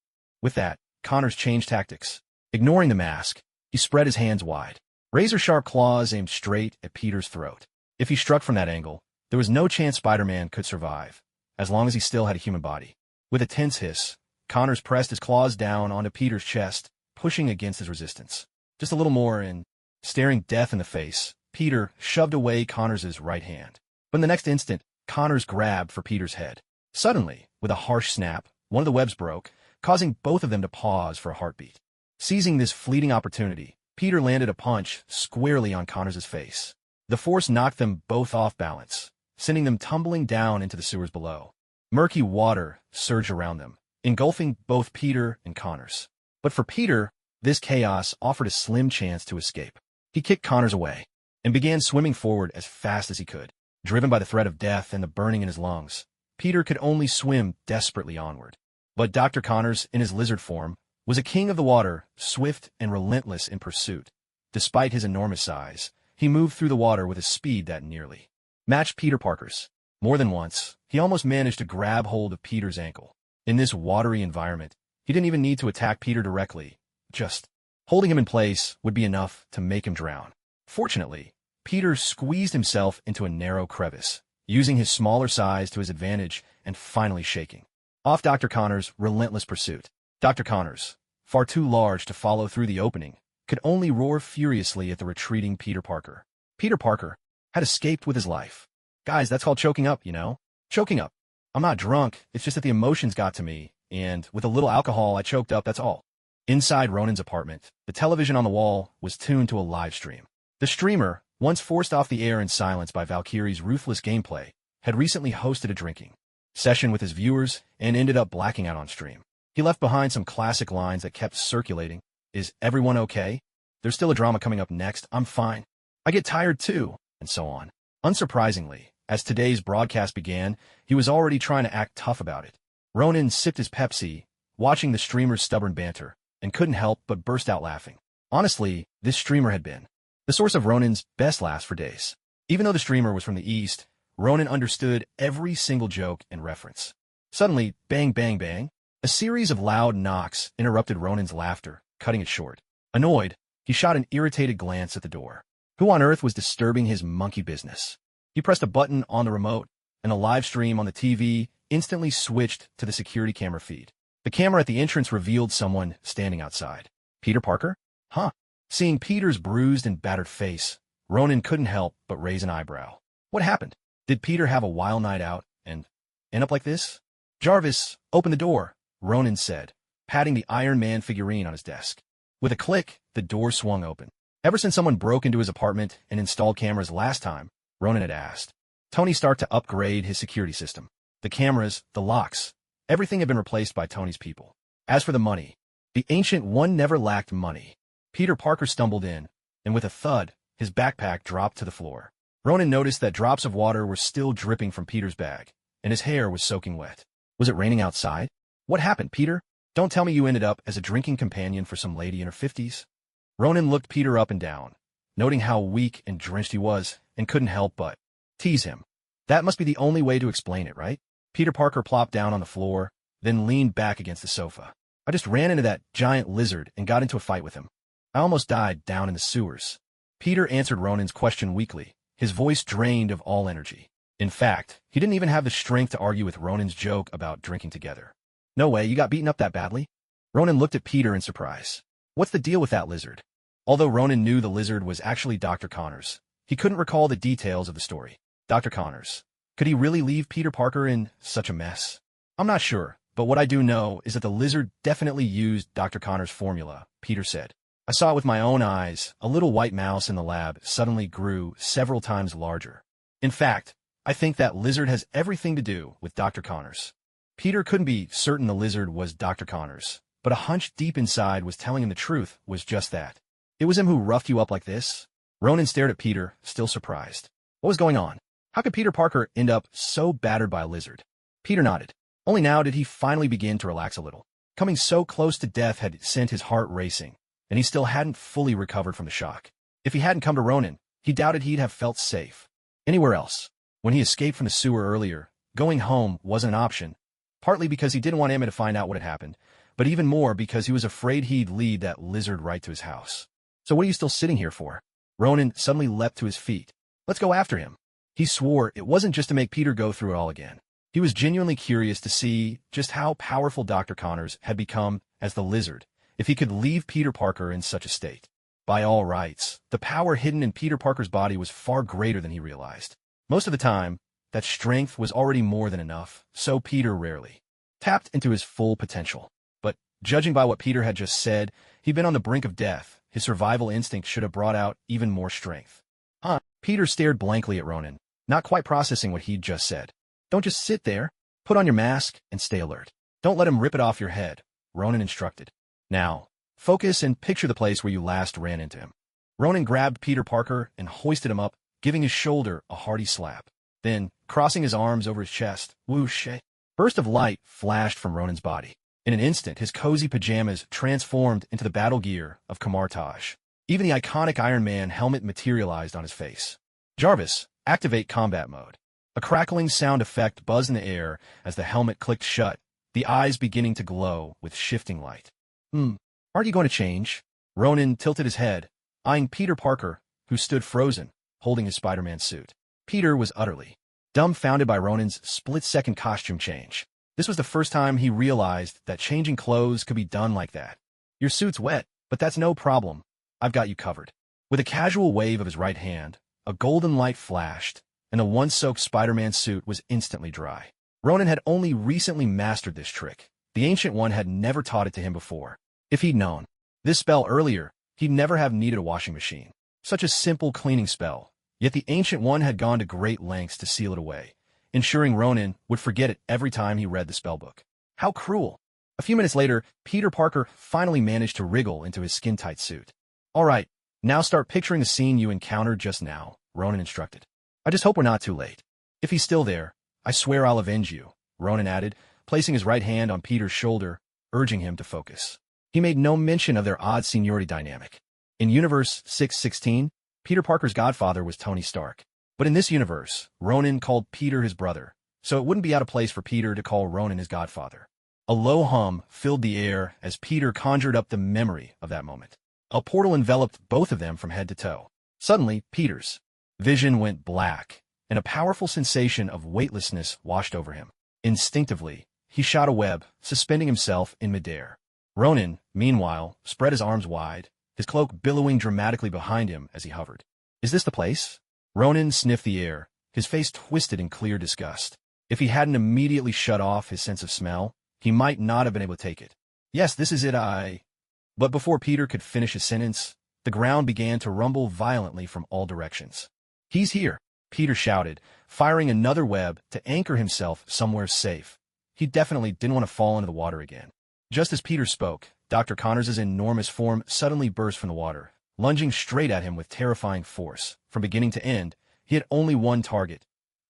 With that, Connors changed tactics. Ignoring the mask, he spread his hands wide. Razor-sharp claws aimed straight at Peter's throat. If he struck from that angle, there was no chance Spider-Man could survive, as long as he still had a human body. With a tense hiss, Connors pressed his claws down onto Peter's chest, pushing against his resistance. Just a little more and, staring death in the face, Peter shoved away Connors' right hand. But in the next instant, Connors grabbed for Peter's head. Suddenly, with a harsh snap, one of the webs broke, causing both of them to pause for a heartbeat. Seizing this fleeting opportunity, Peter landed a punch squarely on Connors' face. The force knocked them both off balance, sending them tumbling down into the sewers below. Murky water surged around them, engulfing both Peter and Connors. But for Peter, this chaos offered a slim chance to escape. He kicked Connors away and began swimming forward as fast as he could. Driven by the threat of death and the burning in his lungs, Peter could only swim desperately onward. But Dr. Connors, in his lizard form, was a king of the water, swift and relentless in pursuit. Despite his enormous size, he moved through the water with a speed that nearly matched Peter Parker's. More than once, he almost managed to grab hold of Peter's ankle. In this watery environment, he didn't even need to attack Peter directly. Just holding him in place would be enough to make him drown. Fortunately, Peter squeezed himself into a narrow crevice, using his smaller size to his advantage and finally shaking off Dr. Connors' relentless pursuit. Dr. Connors, far too large to follow through the opening, could only roar furiously at the retreating Peter Parker. Peter Parker had escaped with his life. Guys, that's called choking up, you know? Choking up. I'm not drunk, it's just that the emotions got to me, and with a little alcohol I choked up, that's all. Inside Ronan's apartment, the television on the wall was tuned to a live stream. The streamer, once forced off the air in silence by Valkyrie's ruthless gameplay, had recently hosted a drinking session with his viewers and ended up blacking out on stream. He left behind some classic lines that kept circulating. Is everyone okay? There's still a drama coming up next. I'm fine. I get tired too, and so on. Unsurprisingly, as today's broadcast began, he was already trying to act tough about it. Ronan sipped his Pepsi, watching the streamer's stubborn banter, and couldn't help but burst out laughing. Honestly, this streamer had been the source of Ronan's best laughs for days. Even though the streamer was from the East, Ronan understood every single joke and reference. Suddenly, bang, bang, bang, a series of loud knocks interrupted Ronan's laughter, cutting it short. Annoyed, he shot an irritated glance at the door. Who on earth was disturbing his monkey business? He pressed a button on the remote, and the live stream on the TV instantly switched to the security camera feed. The camera at the entrance revealed someone standing outside. Peter Parker? Huh. Seeing Peter's bruised and battered face, Ronan couldn't help but raise an eyebrow. What happened? Did Peter have a wild night out and end up like this? Jarvis, open the door, Ronan said, patting the Iron Man figurine on his desk. With a click, the door swung open. Ever since someone broke into his apartment and installed cameras last time, Ronan had asked Tony Stark to upgrade his security system. The cameras, the locks, everything had been replaced by Tony's people. As for the money, the Ancient One never lacked money. Peter Parker stumbled in, and with a thud, his backpack dropped to the floor. Ronan noticed that drops of water were still dripping from Peter's bag, and his hair was soaking wet. Was it raining outside? What happened, Peter? Don't tell me you ended up as a drinking companion for some lady in her 50s. Ronan looked Peter up and down, noting how weak and drenched he was, and couldn't help but tease him. That must be the only way to explain it, right? Peter Parker plopped down on the floor, then leaned back against the sofa. I just ran into that giant lizard and got into a fight with him. I almost died down in the sewers. Peter answered Ronan's question weakly, his voice drained of all energy. In fact, he didn't even have the strength to argue with Ronan's joke about drinking together. No way, you got beaten up that badly? Ronan looked at Peter in surprise. What's the deal with that lizard? Although Ronan knew the lizard was actually Dr. Connors, He couldn't recall the details of the story. Dr. Connors. Could he really leave Peter Parker in such a mess? I'm not sure, but what I do know is that the lizard definitely used Dr. Connors' formula, Peter said. I saw it with my own eyes. A little white mouse in the lab suddenly grew several times larger. In fact, I think that lizard has everything to do with Dr. Connors. Peter couldn't be certain the lizard was Dr. Connors, but a hunch deep inside was telling him the truth was just that. It was him who roughed you up like this? Ronan stared at Peter, still surprised. What was going on? How could Peter Parker end up so battered by a lizard? Peter nodded. Only now did he finally begin to relax a little. Coming so close to death had sent his heart racing, and he still hadn't fully recovered from the shock. If he hadn't come to Ronan, he doubted he'd have felt safe anywhere else. When he escaped from the sewer earlier, going home wasn't an option, partly because he didn't want Emma to find out what had happened, but even more because he was afraid he'd lead that lizard right to his house. So what are you still sitting here for? Ronan suddenly leapt to his feet. Let's go after him. He swore it wasn't just to make Peter go through it all again. He was genuinely curious to see just how powerful Dr. Connors had become as the lizard, if he could leave Peter Parker in such a state. By all rights, the power hidden in Peter Parker's body was far greater than he realized. Most of the time, that strength was already more than enough, so Peter rarely tapped into his full potential. But, judging by what Peter had just said, he'd been on the brink of death. His survival instinct should have brought out even more strength. Peter stared blankly at Ronan, not quite processing what he'd just said. Don't just sit there. Put on your mask and stay alert. Don't let him rip it off your head, Ronan instructed. Now, focus and picture the place where you last ran into him. Ronan grabbed Peter Parker and hoisted him up, giving his shoulder a hearty slap. Then, crossing his arms over his chest, whoosh, a burst of light flashed from Ronan's body. In an instant, his cozy pajamas transformed into the battle gear of Kamartaj. Even the iconic Iron Man helmet materialized on his face. Jarvis, activate combat mode. A crackling sound effect buzzed in the air as the helmet clicked shut, the eyes beginning to glow with shifting light. Aren't you going to change? Ronan tilted his head, eyeing Peter Parker, who stood frozen, holding his Spider-Man suit. Peter was utterly dumbfounded by Ronan's split-second costume change. This was the first time he realized that changing clothes could be done like that. Your suit's wet, but that's no problem. I've got you covered. With a casual wave of his right hand, a golden light flashed, and the once-soaked Spider-Man suit was instantly dry. Ronan had only recently mastered this trick. The Ancient One had never taught it to him before. If he'd known this spell earlier, he'd never have needed a washing machine. Such a simple cleaning spell, yet the Ancient One had gone to great lengths to seal it away, ensuring Ronan would forget it every time he read the spellbook. How cruel! A few minutes later, Peter Parker finally managed to wriggle into his skin-tight suit. All right, now start picturing the scene you encountered just now, Ronan instructed. I just hope we're not too late. If he's still there, I swear I'll avenge you, Ronan added, placing his right hand on Peter's shoulder, urging him to focus. He made no mention of their odd seniority dynamic. In Universe 616, Peter Parker's godfather was Tony Stark. But in this universe, Ronan called Peter his brother, so it wouldn't be out of place for Peter to call Ronan his godfather. A low hum filled the air as Peter conjured up the memory of that moment. A portal enveloped both of them from head to toe. Suddenly, Peter's vision went black, and a powerful sensation of weightlessness washed over him. Instinctively, he shot a web, suspending himself in midair. Ronan, meanwhile, spread his arms wide, his cloak billowing dramatically behind him as he hovered. Is this the place? Ronan sniffed the air, his face twisted in clear disgust. If he hadn't immediately shut off his sense of smell, he might not have been able to take it. Yes, this is it, But before Peter could finish his sentence, the ground began to rumble violently from all directions. He's here, Peter shouted, firing another web to anchor himself somewhere safe. He definitely didn't want to fall into the water again. Just as Peter spoke, Dr. Connors' enormous form suddenly burst from the water, lunging straight at him with terrifying force. From beginning to end, he had only one target.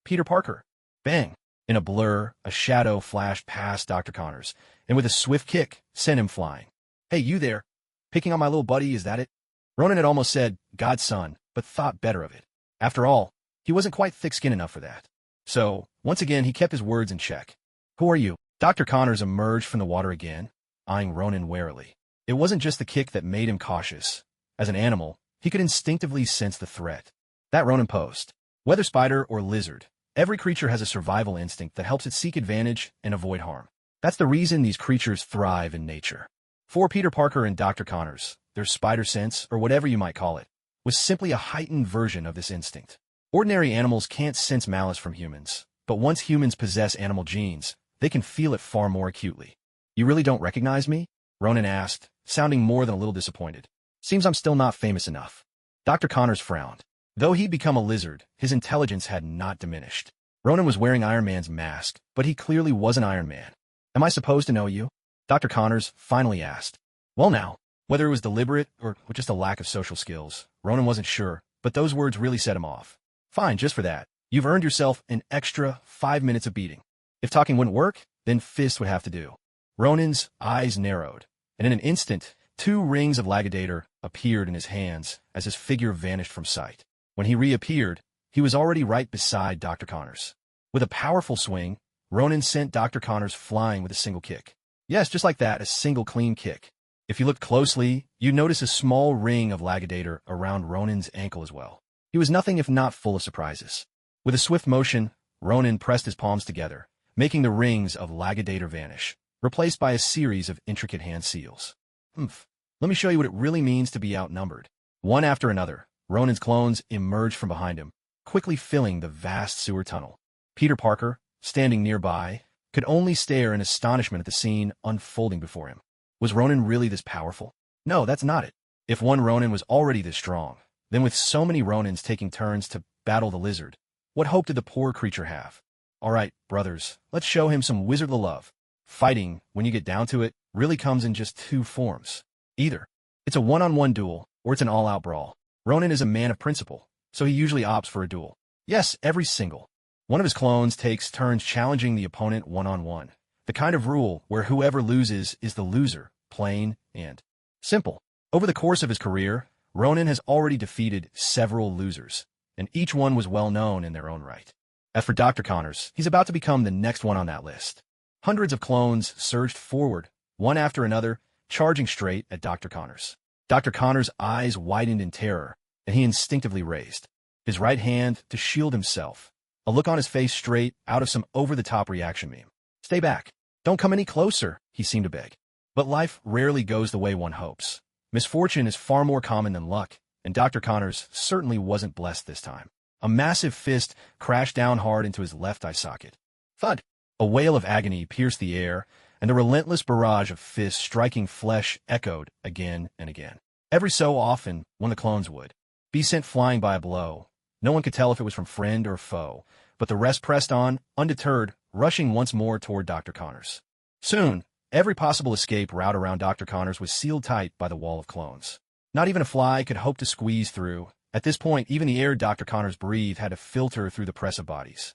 Peter Parker. Bang! In a blur, a shadow flashed past Dr. Connors, and with a swift kick, sent him flying. Hey, you there. Picking on my little buddy, is that it? Ronan had almost said, Godson, but thought better of it. After all, he wasn't quite thick-skinned enough for that. So, once again, he kept his words in check. Who are you? Dr. Connors emerged from the water again, eyeing Ronan warily. It wasn't just the kick that made him cautious. As an animal, he could instinctively sense the threat. That Ronan posed. Whether spider or lizard, every creature has a survival instinct that helps it seek advantage and avoid harm. That's the reason these creatures thrive in nature. For Peter Parker and Dr. Connors, their spider sense, or whatever you might call it, was simply a heightened version of this instinct. Ordinary animals can't sense malice from humans, but once humans possess animal genes, they can feel it far more acutely. You really don't recognize me? Ronan asked, sounding more than a little disappointed. Seems I'm still not famous enough. Dr. Connors frowned. Though he'd become a lizard, his intelligence had not diminished. Ronan was wearing Iron Man's mask, but he clearly wasn't Iron Man. Am I supposed to know you? Dr. Connors finally asked. Well now, whether it was deliberate or just a lack of social skills, Ronan wasn't sure, but those words really set him off. Fine, just for that. You've earned yourself an extra 5 minutes of beating. If talking wouldn't work, then fists would have to do. Ronan's eyes narrowed, and in an instant, 2 rings of Lagadator appeared in his hands as his figure vanished from sight. When he reappeared, he was already right beside Dr. Connors. With a powerful swing, Ronan sent Dr. Connors flying with a single kick. Yes, just like that, a single clean kick. If you looked closely, you'd notice a small ring of Lagadator around Ronan's ankle as well. He was nothing if not full of surprises. With a swift motion, Ronan pressed his palms together, making the rings of Lagadator vanish, replaced by a series of intricate hand seals. Let me show you what it really means to be outnumbered. One after another, Ronan's clones emerged from behind him, quickly filling the vast sewer tunnel. Peter Parker, standing nearby, could only stare in astonishment at the scene unfolding before him. Was Ronan really this powerful? No, that's not it. If one Ronan was already this strong, then with so many Ronans taking turns to battle the lizard, what hope did the poor creature have? All right, brothers, let's show him some wizardly love. Fighting, when you get down to it, really comes in just 2 forms. Either it's a one-on-one duel, or it's an all-out brawl. Ronan is a man of principle, so he usually opts for a duel. Yes, every single. One of his clones takes turns challenging the opponent one-on-one. The kind of rule where whoever loses is the loser, plain and simple. Over the course of his career, Ronan has already defeated several losers, and each one was well known in their own right. As for Dr. Connors, he's about to become the next one on that list. Hundreds of clones surged forward, one after another, charging straight at Dr. Connors. Dr. Connors' eyes widened in terror, and he instinctively raised his right hand to shield himself, a look on his face straight out of some over-the-top reaction meme. Stay back. Don't come any closer, he seemed to beg. But life rarely goes the way one hopes. Misfortune is far more common than luck, and Dr. Connors certainly wasn't blessed this time. A massive fist crashed down hard into his left eye socket. Thud! A wail of agony pierced the air, and the relentless barrage of fists striking flesh echoed again and again. Every so often, one of the clones would be sent flying by a blow. No one could tell if it was from friend or foe, but the rest pressed on, undeterred, rushing once more toward Dr. Connors. Soon, every possible escape route around Dr. Connors was sealed tight by the wall of clones. Not even a fly could hope to squeeze through. At this point, even the air Dr. Connors breathed had to filter through the press of bodies.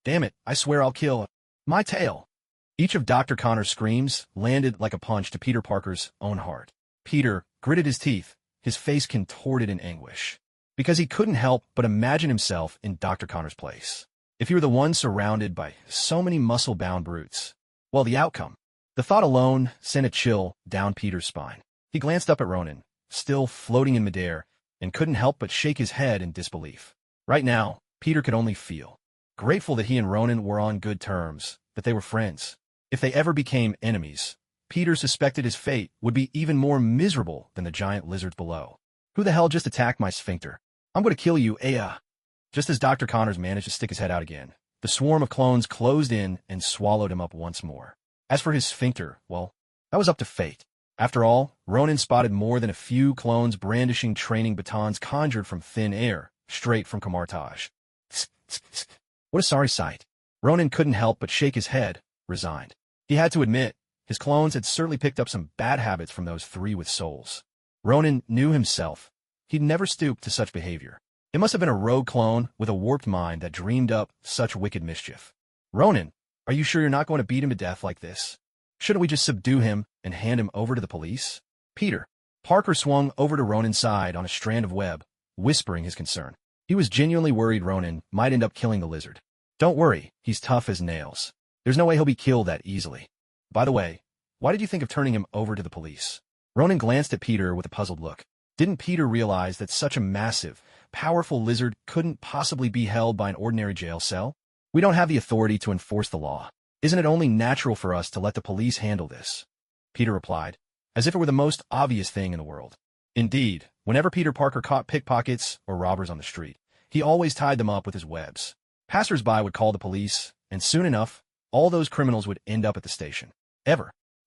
Damn it, I swear I'll kill my tail. Each of Dr. Connors' screams landed like a punch to Peter Parker's own heart. Peter gritted his teeth, his face contorted in anguish, because he couldn't help but imagine himself in Dr. Connors' place. If he were the one surrounded by so many muscle-bound brutes, well, the outcome. The thought alone sent a chill down Peter's spine. He glanced up at Ronan, still floating in midair, and couldn't help but shake his head in disbelief. Right now, Peter could only feel grateful that he and Ronan were on good terms, that they were friends. If they ever became enemies, Peter suspected his fate would be even more miserable than the giant lizards below. Who the hell just attacked my sphincter? I'm going to kill you, Just as Dr. Connors managed to stick his head out again, the swarm of clones closed in and swallowed him up once more. As for his sphincter, well, that was up to fate. After all, Ronan spotted more than a few clones brandishing training batons conjured from thin air, straight from Camartage. What a sorry sight. Ronan couldn't help but shake his head, resigned. He had to admit, his clones had certainly picked up some bad habits from those 3 with souls. Ronan knew himself. He'd never stooped to such behavior. It must have been a rogue clone with a warped mind that dreamed up such wicked mischief. Ronan, are you sure you're not going to beat him to death like this? Shouldn't we just subdue him and hand him over to the police? Peter Parker swung over to Ronan's side on a strand of web, whispering his concern. He was genuinely worried Ronan might end up killing the lizard. Don't worry, he's tough as nails. There's no way he'll be killed that easily. By the way, why did you think of turning him over to the police? Ronan glanced at Peter with a puzzled look. Didn't Peter realize that such a massive, powerful lizard couldn't possibly be held by an ordinary jail cell? We don't have the authority to enforce the law. Isn't it only natural for us to let the police handle this? Peter replied, as if it were the most obvious thing in the world. Indeed, whenever Peter Parker caught pickpockets or robbers on the street, he always tied them up with his webs. Passers-by would call the police, and soon enough, all those criminals would end up at the station.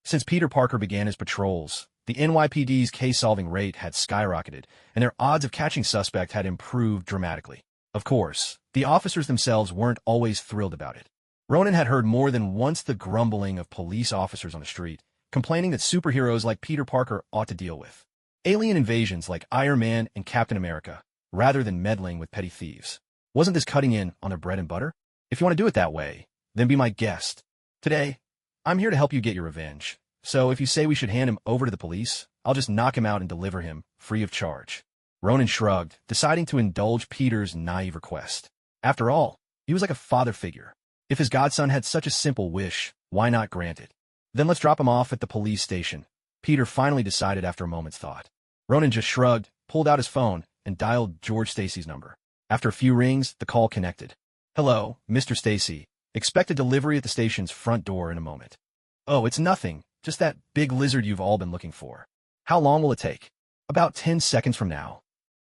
Since Peter Parker began his patrols, the NYPD's case-solving rate had skyrocketed, and their odds of catching suspect had improved dramatically. Of course, the officers themselves weren't always thrilled about it. Ronan had heard more than once the grumbling of police officers on the street, complaining that superheroes like Peter Parker ought to deal with alien invasions like Iron Man and Captain America, rather than meddling with petty thieves. Wasn't this cutting in on their bread and butter? If you want to do it that way, then be my guest. Today, I'm here to help you get your revenge. So if you say we should hand him over to the police, I'll just knock him out and deliver him, free of charge. Ronan shrugged, deciding to indulge Peter's naive request. After all, he was like a father figure. If his godson had such a simple wish, why not grant it? Then let's drop him off at the police station, Peter finally decided after a moment's thought. Ronan just shrugged, pulled out his phone, and dialed George Stacy's number. After a few rings, the call connected. Hello, Mr. Stacy. Expect a delivery at the station's front door in a moment. Oh, it's nothing. Just that big lizard you've all been looking for. How long will it take? About 10 seconds from now.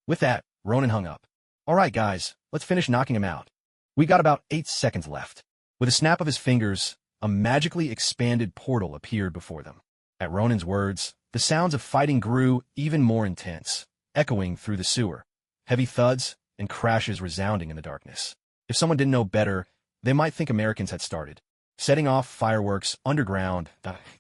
With that, Ronan hung up. All right, guys, let's finish knocking him out. We got about 8 seconds left. With a snap of his fingers, a magically expanded portal appeared before them. At Ronan's words, the sounds of fighting grew even more intense, echoing through the sewer, heavy thuds and crashes resounding in the darkness. If someone didn't know better, they might think Americans had started, setting off fireworks underground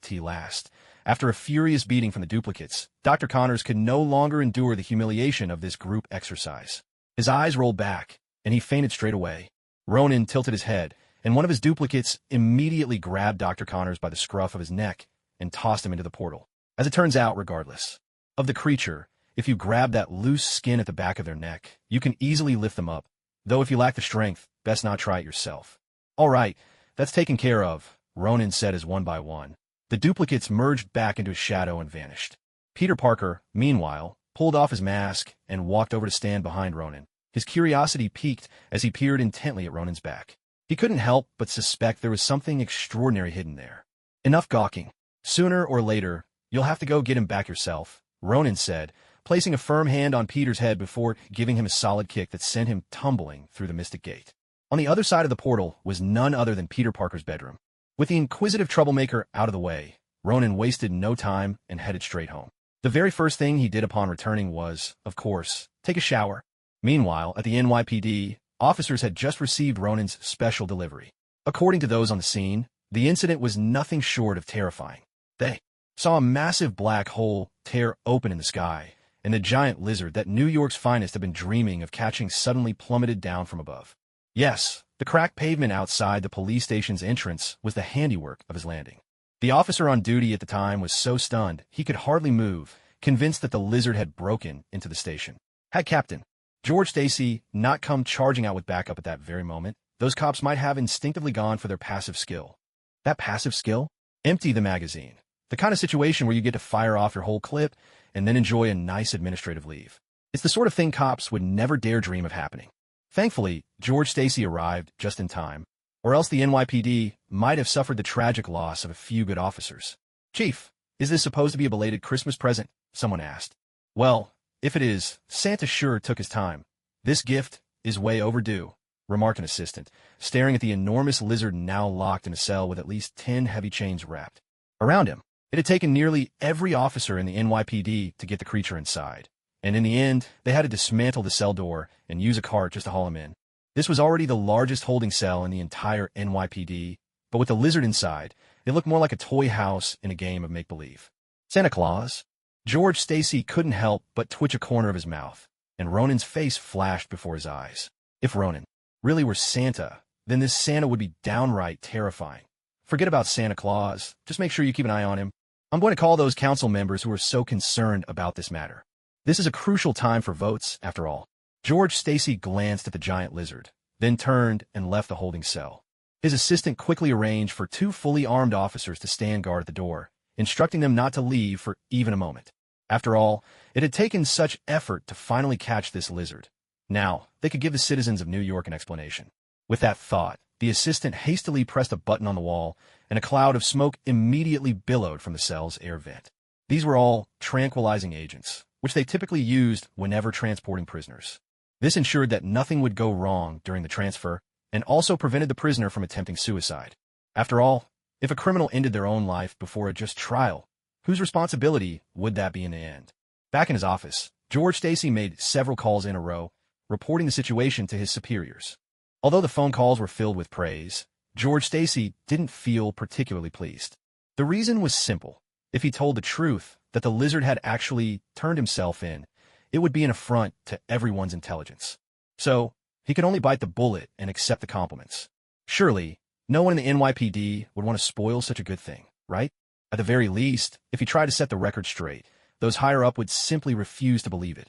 to last. After a furious beating from the duplicates, Dr. Connors could no longer endure the humiliation of this group exercise. His eyes rolled back, and he fainted straight away. Ronan tilted his head, and one of his duplicates immediately grabbed Dr. Connors by the scruff of his neck and tossed him into the portal. As it turns out, regardless of the creature, if you grab that loose skin at the back of their neck, you can easily lift them up, though if you lack the strength, best not try it yourself. All right, that's taken care of, Ronan said as one by one. The duplicates merged back into his shadow and vanished. Peter Parker, meanwhile, pulled off his mask and walked over to stand behind Ronan. His curiosity piqued as he peered intently at Ronan's back. He couldn't help but suspect there was something extraordinary hidden there. Enough gawking. Sooner or later, you'll have to go get him back yourself, Ronan said, placing a firm hand on Peter's head before giving him a solid kick that sent him tumbling through the mystic gate. On the other side of the portal was none other than Peter Parker's bedroom. With the inquisitive troublemaker out of the way, Ronan wasted no time and headed straight home. The very first thing he did upon returning was, of course, take a shower. Meanwhile, at the NYPD, officers had just received Ronan's special delivery. According to those on the scene, the incident was nothing short of terrifying. They saw a massive black hole tear open in the sky, and the giant lizard that New York's finest had been dreaming of catching suddenly plummeted down from above. Yes, the cracked pavement outside the police station's entrance was the handiwork of his landing. The officer on duty at the time was so stunned he could hardly move, convinced that the lizard had broken into the station. Had Captain George Stacy not come charging out with backup at that very moment, those cops might have instinctively gone for their passive skill. That passive skill? Empty the magazine. The kind of situation where you get to fire off your whole clip and then enjoy a nice administrative leave. It's the sort of thing cops would never dare dream of happening. Thankfully, George Stacy arrived just in time, or else the NYPD might have suffered the tragic loss of a few good officers. Chief, is this supposed to be a belated Christmas present? Someone asked. Well, if it is, Santa sure took his time. This gift is way overdue, remarked an assistant, staring at the enormous lizard now locked in a cell with at least 10 heavy chains wrapped around him. It had taken nearly every officer in the NYPD to get the creature inside, and in the end, they had to dismantle the cell door and use a cart just to haul him in. This was already the largest holding cell in the entire NYPD, but with the lizard inside, it looked more like a toy house in a game of make-believe. Santa Claus? George Stacy couldn't help but twitch a corner of his mouth, and Ronan's face flashed before his eyes. If Ronan really were Santa, then this Santa would be downright terrifying. Forget about Santa Claus. Just make sure you keep an eye on him. I'm going to call those council members who are so concerned about this matter. This is a crucial time for votes, after all. George Stacy glanced at the giant lizard, then turned and left the holding cell. His assistant quickly arranged for 2 fully armed officers to stand guard at the door, instructing them not to leave for even a moment. After all, it had taken such effort to finally catch this lizard. Now, they could give the citizens of New York an explanation. With that thought, the assistant hastily pressed a button on the wall, and a cloud of smoke immediately billowed from the cell's air vent. These were all tranquilizing agents, which they typically used whenever transporting prisoners. This ensured that nothing would go wrong during the transfer and also prevented the prisoner from attempting suicide. After all, if a criminal ended their own life before a just trial, whose responsibility would that be in the end? Back in his office, George Stacy made several calls in a row, reporting the situation to his superiors. Although the phone calls were filled with praise, George Stacy didn't feel particularly pleased. The reason was simple. If he told the truth that the lizard had actually turned himself in, it would be an affront to everyone's intelligence. So, he could only bite the bullet and accept the compliments. Surely, no one in the NYPD would want to spoil such a good thing, right? At the very least, if he tried to set the record straight, those higher up would simply refuse to believe it.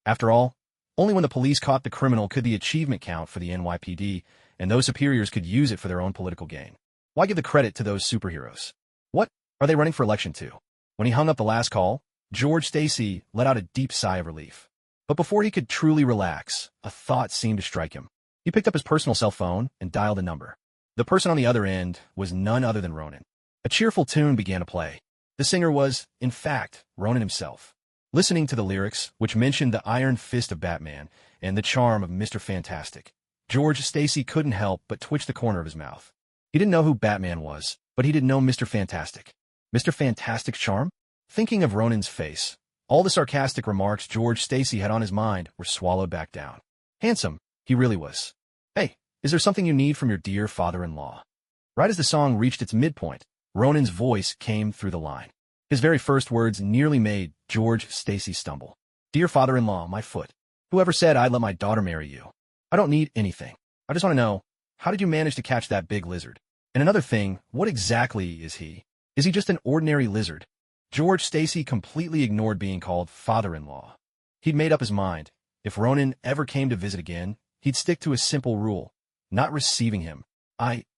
After all, only when the police caught the criminal could the achievement count for the NYPD, and those superiors could use it for their own political gain. Why give the credit to those superheroes? What are they running for election to? When he hung up the last call, George Stacy let out a deep sigh of relief. But before he could truly relax, a thought seemed to strike him. He picked up his personal cell phone and dialed a number. The person on the other end was none other than Ronan. A cheerful tune began to play. The singer was, in fact, Ronan himself. Listening to the lyrics, which mentioned the iron fist of Batman and the charm of Mr. Fantastic, George Stacy couldn't help but twitch the corner of his mouth. He didn't know who Batman was, but he did know Mr. Fantastic. Mr. Fantastic's charm? Thinking of Ronan's face, all the sarcastic remarks George Stacy had on his mind were swallowed back down. Handsome, he really was. Hey, is there something you need from your dear father-in-law? Right as the song reached its midpoint, Ronan's voice came through the line. His very first words nearly made George Stacy stumble. Dear father-in-law, my foot. Whoever said I'd let my daughter marry you? I don't need anything. I just want to know, how did you manage to catch that big lizard? And another thing, what exactly is he? Is he just an ordinary lizard? George Stacy completely ignored being called father-in-law. He'd made up his mind. If Ronan ever came to visit again, he'd stick to a simple rule. Not receiving him.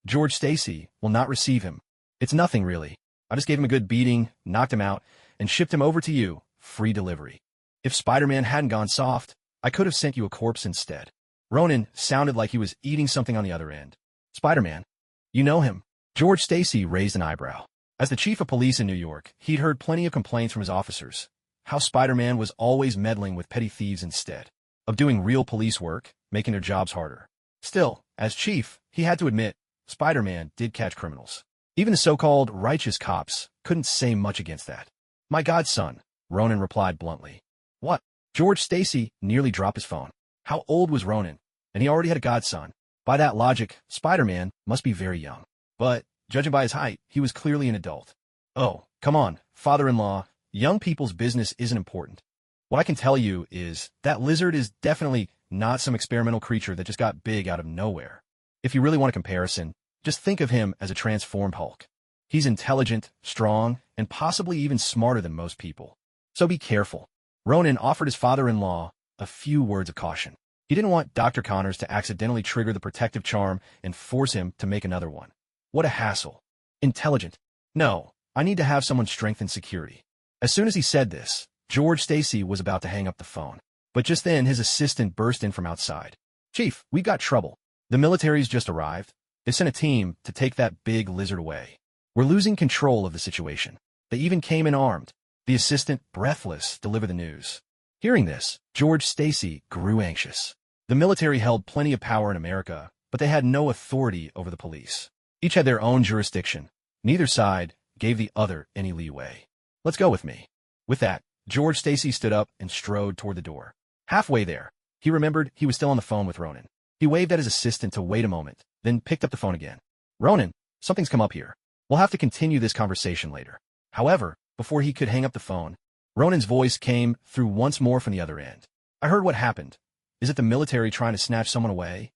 George Stacy, will not receive him. It's nothing, really. I just gave him a good beating, knocked him out, and shipped him over to you, free delivery. If Spider-Man hadn't gone soft, I could have sent you a corpse instead. Ronan sounded like he was eating something on the other end. Spider-Man? You know him? George Stacy raised an eyebrow. As the chief of police in New York, he'd heard plenty of complaints from his officers. How Spider-Man was always meddling with petty thieves instead of doing real police work, making their jobs harder. Still, as chief, he had to admit, Spider-Man did catch criminals. Even the so-called righteous cops couldn't say much against that. My godson, Ronan replied bluntly. What? George Stacy nearly dropped his phone. How old was Ronan? And he already had a godson. By that logic, Spider-Man must be very young. But, judging by his height, he was clearly an adult. Oh, come on, father-in-law, young people's business isn't important. What I can tell you is that lizard is definitely not some experimental creature that just got big out of nowhere. If you really want a comparison, just think of him as a transformed Hulk. He's intelligent, strong, and possibly even smarter than most people. So be careful. Ronan offered his father-in-law a few words of caution. He didn't want Dr. Connors to accidentally trigger the protective charm and force him to make another one. What a hassle. Intelligent. No, I need to have someone strengthen security. As soon as he said this, George Stacy was about to hang up the phone. But just then, his assistant burst in from outside. Chief, we've got trouble. The military's just arrived. They sent a team to take that big lizard away. We're losing control of the situation. They even came in armed. The assistant, breathless, delivered the news. Hearing this, George Stacy grew anxious. The military held plenty of power in America, but they had no authority over the police. Each had their own jurisdiction. Neither side gave the other any leeway. Let's go with me. With that, George Stacy stood up and strode toward the door. Halfway there, he remembered he was still on the phone with Ronan. He waved at his assistant to wait a moment, then picked up the phone again. Ronan, something's come up here. We'll have to continue this conversation later. However, before he could hang up the phone, Ronan's voice came through once more from the other end. I heard what happened. Is it the military trying to snatch someone away?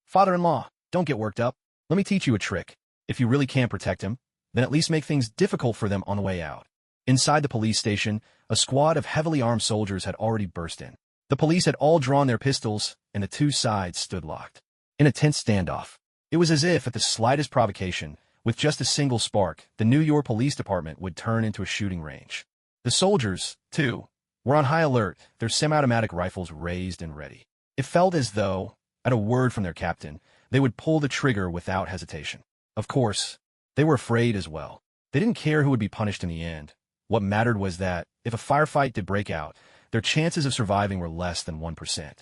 Father-in-law, don't get worked up. Let me teach you a trick. If you really can't protect him, then at least make things difficult for them on the way out. Inside the police station, a squad of heavily armed soldiers had already burst in. The police had all drawn their pistols, and the two sides stood locked. In a tense standoff, it was as if at the slightest provocation, with just a single spark, the New York Police Department would turn into a shooting range. The soldiers, too, were on high alert, their semi-automatic rifles raised and ready. It felt as though, at a word from their captain, they would pull the trigger without hesitation. Of course, they were afraid as well. They didn't care who would be punished in the end. What mattered was that, if a firefight did break out, their chances of surviving were less than 1%.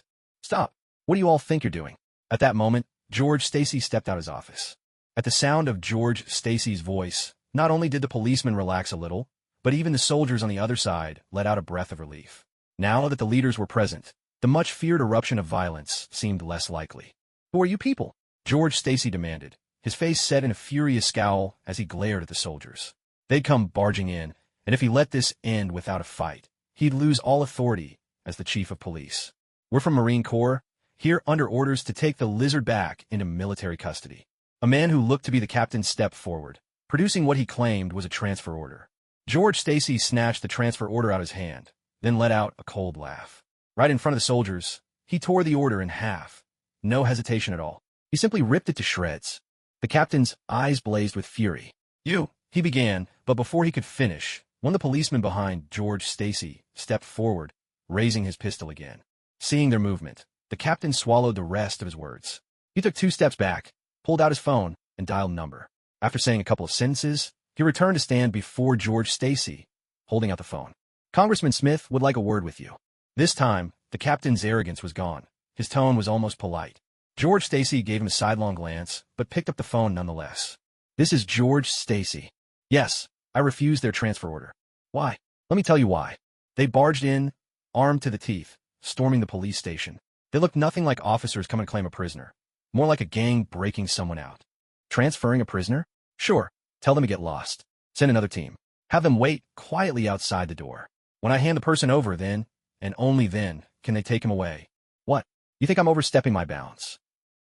Stop. What do you all think you're doing? At that moment, George Stacy stepped out of his office. At the sound of George Stacy's voice, not only did the policeman relax a little, but even the soldiers on the other side let out a breath of relief. Now that the leaders were present, the much-feared eruption of violence seemed less likely. "Who are you people?" George Stacy demanded, his face set in a furious scowl as he glared at the soldiers. They'd come barging in, and if he let this end without a fight, he'd lose all authority as the chief of police. "We're from Marine Corps, here under orders to take the lizard back into military custody." A man who looked to be the captain stepped forward, producing what he claimed was a transfer order. George Stacy snatched the transfer order out of his hand, then let out a cold laugh. Right in front of the soldiers, he tore the order in half. No hesitation at all. He simply ripped it to shreds. The captain's eyes blazed with fury. "You," he began, but before he could finish, one of the policemen behind George Stacy stepped forward, raising his pistol again. Seeing their movement, the captain swallowed the rest of his words. He took 2 steps back, pulled out his phone, and dialed a number. After saying a couple of sentences, he returned to stand before George Stacy, holding out the phone. "Congressman Smith would like a word with you." This time, the captain's arrogance was gone. His tone was almost polite. George Stacy gave him a sidelong glance, but picked up the phone nonetheless. "This is George Stacy. Yes, I refused their transfer order." "Why?" "Let me tell you why." They barged in, armed to the teeth, storming the police station. They looked nothing like officers coming to claim a prisoner. More like a gang breaking someone out. "Transferring a prisoner? Sure. Tell them to get lost. Send another team. Have them wait quietly outside the door. When I hand the person over, then, and only then, can they take him away." "What? You think I'm overstepping my bounds?"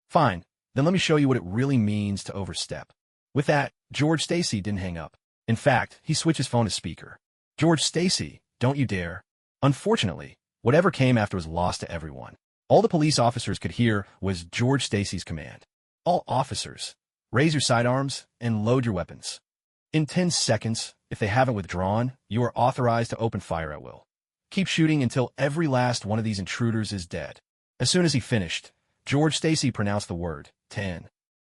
"Fine. Then let me show you what it really means to overstep." With that, George Stacy didn't hang up. In fact, he switched his phone to speaker. "George Stacy, don't you dare." Unfortunately, whatever came after was lost to everyone. All the police officers could hear was George Stacy's command. "All officers, raise your sidearms and load your weapons. In 10 seconds, if they haven't withdrawn, you are authorized to open fire at will. Keep shooting until every last one of these intruders is dead." As soon as he finished, George Stacy pronounced the word 10.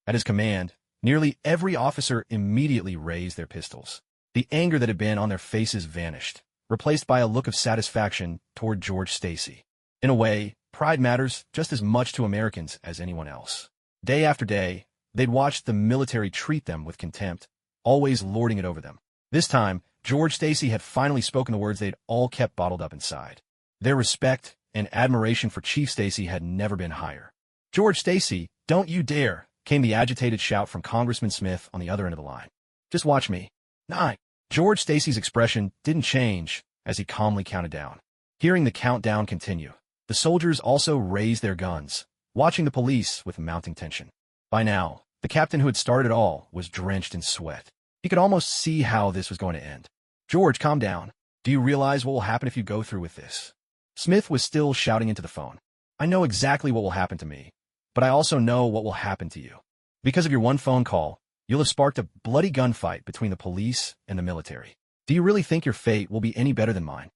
At his command, nearly every officer immediately raised their pistols. The anger that had been on their faces vanished, replaced by a look of satisfaction toward George Stacy. In a way, pride matters just as much to Americans as anyone else. Day after day, they'd watched the military treat them with contempt, always lording it over them. This time, George Stacy had finally spoken the words they'd all kept bottled up inside. Their respect and admiration for Chief Stacy had never been higher. "George Stacy, don't you dare," came the agitated shout from Congressman Smith on the other end of the line. "Just watch me." 9. George Stacy's expression didn't change as he calmly counted down. Hearing the countdown continue, the soldiers also raised their guns, watching the police with mounting tension. By now, the captain who had started it all was drenched in sweat. He could almost see how this was going to end. "George, calm down. Do you realize what will happen if you go through with this?" Smith was still shouting into the phone. "I know exactly what will happen to me, but I also know what will happen to you. Because of your one phone call, you'll have sparked a bloody gunfight between the police and the military. Do you really think your fate will be any better than mine?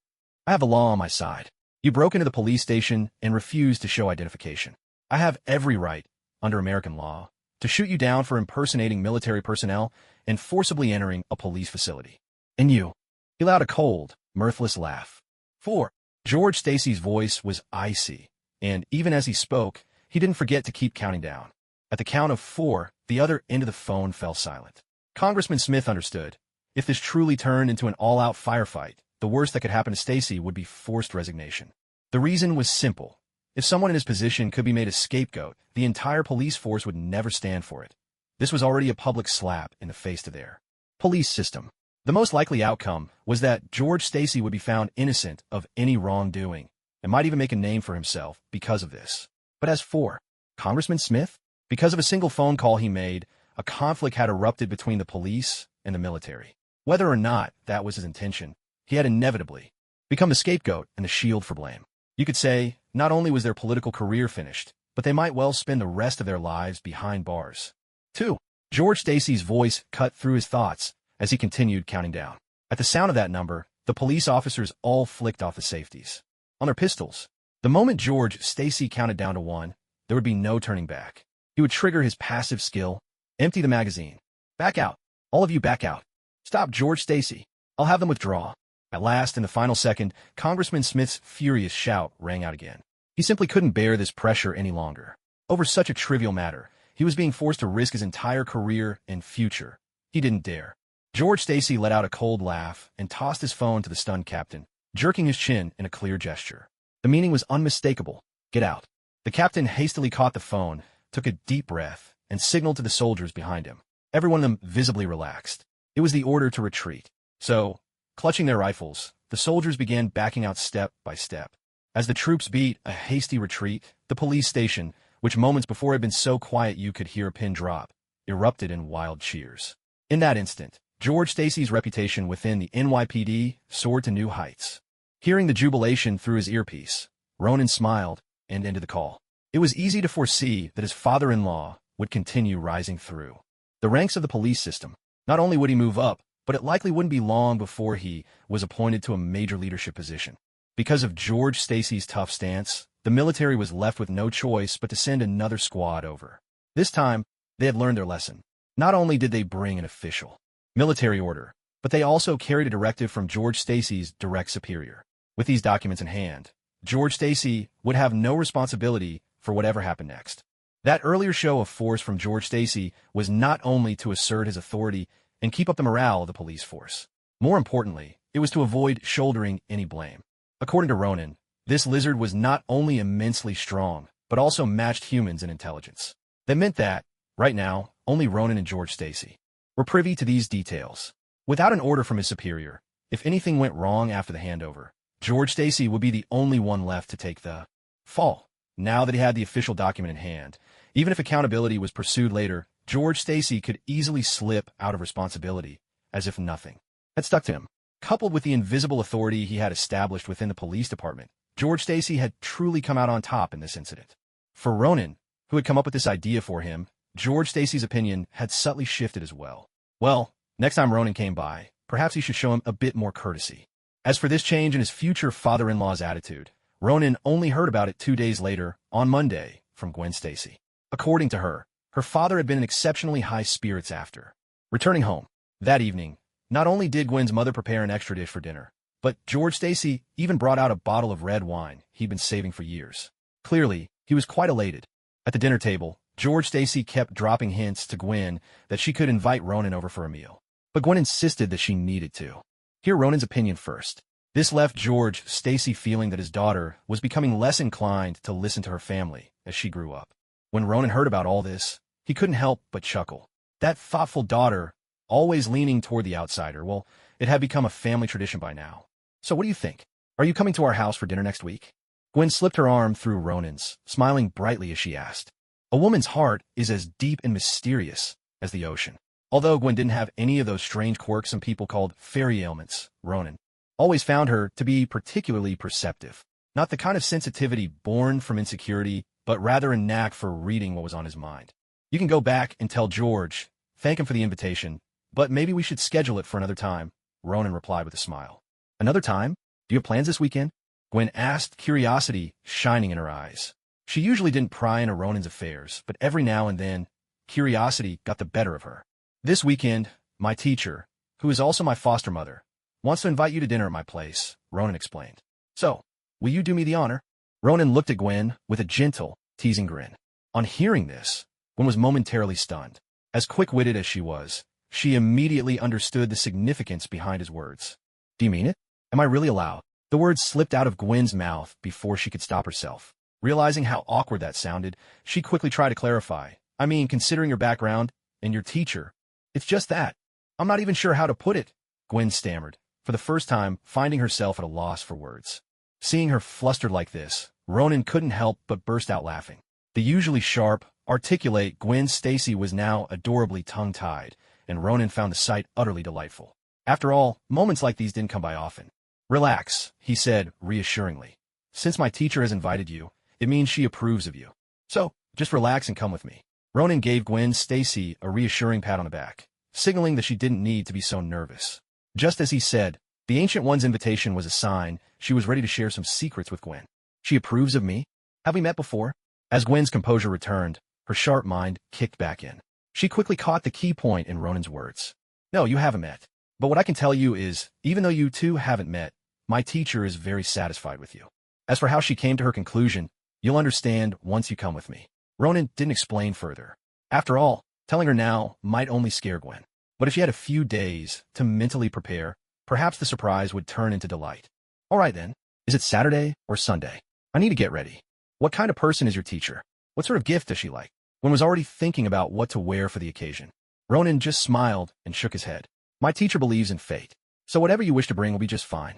I have the law on my side. You broke into the police station and refused to show identification. I have every right, under American law, to shoot you down for impersonating military personnel and forcibly entering a police facility. And you." He let out a cold, mirthless laugh. 4. George Stacy's voice was icy, and even as he spoke, he didn't forget to keep counting down. At the count of 4, the other end of the phone fell silent. Congressman Smith understood. If this truly turned into an all-out firefight, the worst that could happen to Stacy would be forced resignation. The reason was simple. If someone in his position could be made a scapegoat, the entire police force would never stand for it. This was already a public slap in the face to their police system. The most likely outcome was that George Stacy would be found innocent of any wrongdoing and might even make a name for himself because of this. But as for Congressman Smith, because of a single phone call he made, a conflict had erupted between the police and the military. Whether or not that was his intention, he had inevitably become the scapegoat and the shield for blame. You could say, not only was their political career finished, but they might well spend the rest of their lives behind bars. 2. George Stacy's voice cut through his thoughts as he continued counting down. At the sound of that number, the police officers all flicked off the safeties on their pistols. The moment George Stacy counted down to 1, there would be no turning back. He would trigger his passive skill, empty the magazine. "Back out. All of you back out. Stop George Stacy. I'll have them withdraw." At last, in the final second, Congressman Smith's furious shout rang out again. He simply couldn't bear this pressure any longer. Over such a trivial matter, he was being forced to risk his entire career and future. He didn't dare. George Stacy let out a cold laugh and tossed his phone to the stunned captain, jerking his chin in a clear gesture. The meaning was unmistakable. Get out. The captain hastily caught the phone, took a deep breath, and signaled to the soldiers behind him. Every one of them visibly relaxed. It was the order to retreat. So, clutching their rifles, the soldiers began backing out step by step. As the troops beat a hasty retreat, the police station, which moments before had been so quiet you could hear a pin drop, erupted in wild cheers. In that instant, George Stacy's reputation within the NYPD soared to new heights. Hearing the jubilation through his earpiece, Ronan smiled and ended the call. It was easy to foresee that his father-in-law would continue rising through the ranks of the police system. Not only would he move up, but it likely wouldn't be long before he was appointed to a major leadership position. Because of George Stacy's tough stance, the military was left with no choice but to send another squad over. This time, they had learned their lesson. Not only did they bring an official military order, but they also carried a directive from George Stacy's direct superior. With these documents in hand, George Stacy would have no responsibility for whatever happened next. That earlier show of force from George Stacy was not only to assert his authority and keep up the morale of the police force. More importantly, it was to avoid shouldering any blame. According to Ronan, this lizard was not only immensely strong, but also matched humans in intelligence. That meant that, right now, only Ronan and George Stacy were privy to these details. Without an order from his superior, if anything went wrong after the handover, George Stacy would be the only one left to take the fall. Now that he had the official document in hand, even if accountability was pursued later, George Stacy could easily slip out of responsibility, as if nothing had stuck to him. Coupled with the invisible authority he had established within the police department, George Stacy had truly come out on top in this incident. For Ronan, who had come up with this idea for him, George Stacy's opinion had subtly shifted as well. Well, next time Ronan came by, perhaps he should show him a bit more courtesy. As for this change in his future father-in-law's attitude, Ronan only heard about it 2 days later, on Monday, from Gwen Stacy. According to her, her father had been in exceptionally high spirits after returning home. That evening, not only did Gwen's mother prepare an extra dish for dinner, but George Stacy even brought out a bottle of red wine he'd been saving for years. Clearly, he was quite elated. At the dinner table, George Stacy kept dropping hints to Gwen that she could invite Ronan over for a meal. But Gwen insisted that she needed to hear Ronan's opinion first. This left George Stacy feeling that his daughter was becoming less inclined to listen to her family as she grew up. When Ronan heard about all this, he couldn't help but chuckle. That thoughtful daughter, always leaning toward the outsider, well, it had become a family tradition by now. So what do you think? Are you coming to our house for dinner next week? Gwen slipped her arm through Ronan's, smiling brightly as she asked. A woman's heart is as deep and mysterious as the ocean. Although Gwen didn't have any of those strange quirks some people called fairy ailments, Ronan always found her to be particularly perceptive. Not the kind of sensitivity born from insecurity, but rather a knack for reading what was on his mind. You can go back and tell George, thank him for the invitation, but maybe we should schedule it for another time, Ronan replied with a smile. Another time? Do you have plans this weekend? Gwen asked, curiosity shining in her eyes. She usually didn't pry into Ronan's affairs, but every now and then, curiosity got the better of her. This weekend, my teacher, who is also my foster mother, wants to invite you to dinner at my place, Ronan explained. So, will you do me the honor? Ronan looked at Gwen with a gentle, teasing grin. On hearing this, Gwen was momentarily stunned. As quick-witted as she was, she immediately understood the significance behind his words. Do you mean it? Am I really allowed? The words slipped out of Gwen's mouth before she could stop herself. Realizing how awkward that sounded, she quickly tried to clarify. I mean, considering your background and your teacher, it's just that. I'm not even sure how to put it, Gwen stammered, for the first time finding herself at a loss for words. Seeing her flustered like this, Ronan couldn't help but burst out laughing. The usually sharp, articulate Gwen Stacy was now adorably tongue-tied, and Ronan found the sight utterly delightful. After all, moments like these didn't come by often. Relax, he said reassuringly. Since my teacher has invited you, it means she approves of you. So, just relax and come with me. Ronan gave Gwen Stacy a reassuring pat on the back, signaling that she didn't need to be so nervous. Just as he said, the Ancient One's invitation was a sign she was ready to share some secrets with Gwen. She approves of me? Have we met before? As Gwen's composure returned, her sharp mind kicked back in. She quickly caught the key point in Ronan's words. No, you haven't met. But what I can tell you is, even though you two haven't met, my teacher is very satisfied with you. As for how she came to her conclusion, you'll understand once you come with me. Ronan didn't explain further. After all, telling her now might only scare Gwen. But if she had a few days to mentally prepare, perhaps the surprise would turn into delight. All right then. Is it Saturday or Sunday? I need to get ready. What kind of person is your teacher? What sort of gift does she like? Gwen was already thinking about what to wear for the occasion. Ronan just smiled and shook his head. My teacher believes in fate, so whatever you wish to bring will be just fine.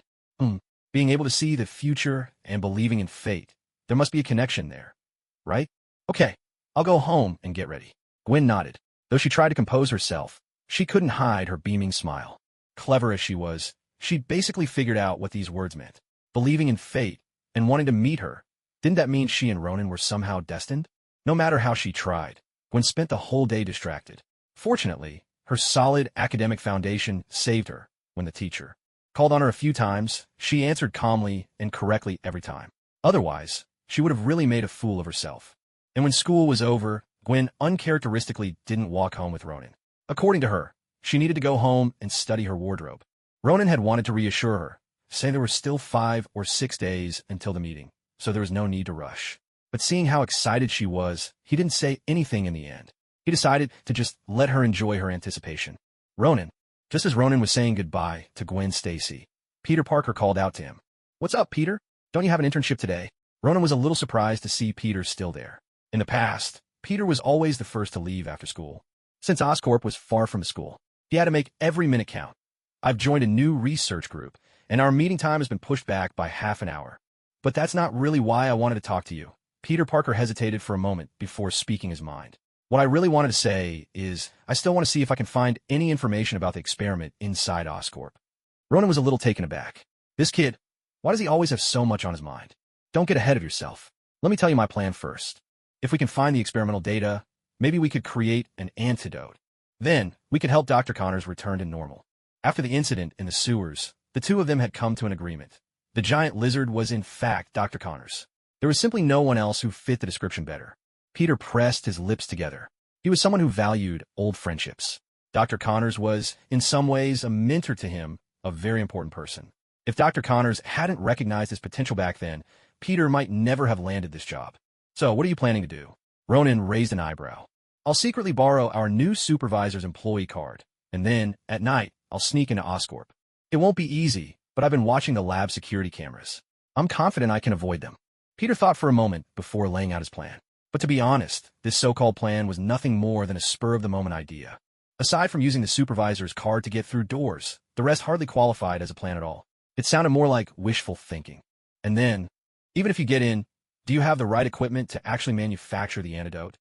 Being able to see the future and believing in fate, there must be a connection there, right? Okay, I'll go home and get ready. Gwen nodded. Though she tried to compose herself, she couldn't hide her beaming smile. Clever as she was, she'd basically figured out what these words meant. Believing in fate and wanting to meet her. Didn't that mean she and Ronan were somehow destined? No matter how she tried, Gwen spent the whole day distracted. Fortunately, her solid academic foundation saved her when the teacher called on her a few times. She answered calmly and correctly every time. Otherwise, she would have really made a fool of herself. And when school was over, Gwen uncharacteristically didn't walk home with Ronan. According to her, she needed to go home and study her wardrobe. Ronan had wanted to reassure her, saying there were still 5 or 6 days until the meeting, so there was no need to rush. But seeing how excited she was, he didn't say anything in the end. He decided to just let her enjoy her anticipation. Ronan. Just as Ronan was saying goodbye to Gwen Stacy, Peter Parker called out to him. What's up, Peter? Don't you have an internship today? Ronan was a little surprised to see Peter still there. In the past, Peter was always the first to leave after school. Since Oscorp was far from the school, he had to make every minute count. I've joined a new research group, and our meeting time has been pushed back by half an hour. But that's not really why I wanted to talk to you. Peter Parker hesitated for a moment before speaking his mind. What I really wanted to say is, I still want to see if I can find any information about the experiment inside Oscorp. Ronan was a little taken aback. This kid, why does he always have so much on his mind? Don't get ahead of yourself. Let me tell you my plan first. If we can find the experimental data, maybe we could create an antidote. Then, we could help Dr. Connors return to normal. After the incident in the sewers, the two of them had come to an agreement. The giant lizard was in fact Dr. Connors. There was simply no one else who fit the description better. Peter pressed his lips together. He was someone who valued old friendships. Dr. Connors was, in some ways, a mentor to him, a very important person. If Dr. Connors hadn't recognized his potential back then, Peter might never have landed this job. So, what are you planning to do? Ronan raised an eyebrow. I'll secretly borrow our new supervisor's employee card, and then, at night, I'll sneak into Oscorp. It won't be easy, but I've been watching the lab security cameras. I'm confident I can avoid them. Peter thought for a moment before laying out his plan. But to be honest, this so-called plan was nothing more than a spur-of-the-moment idea. Aside from using the supervisor's card to get through doors, the rest hardly qualified as a plan at all. It sounded more like wishful thinking. And then, even if you get in, do you have the right equipment to actually manufacture the antidote?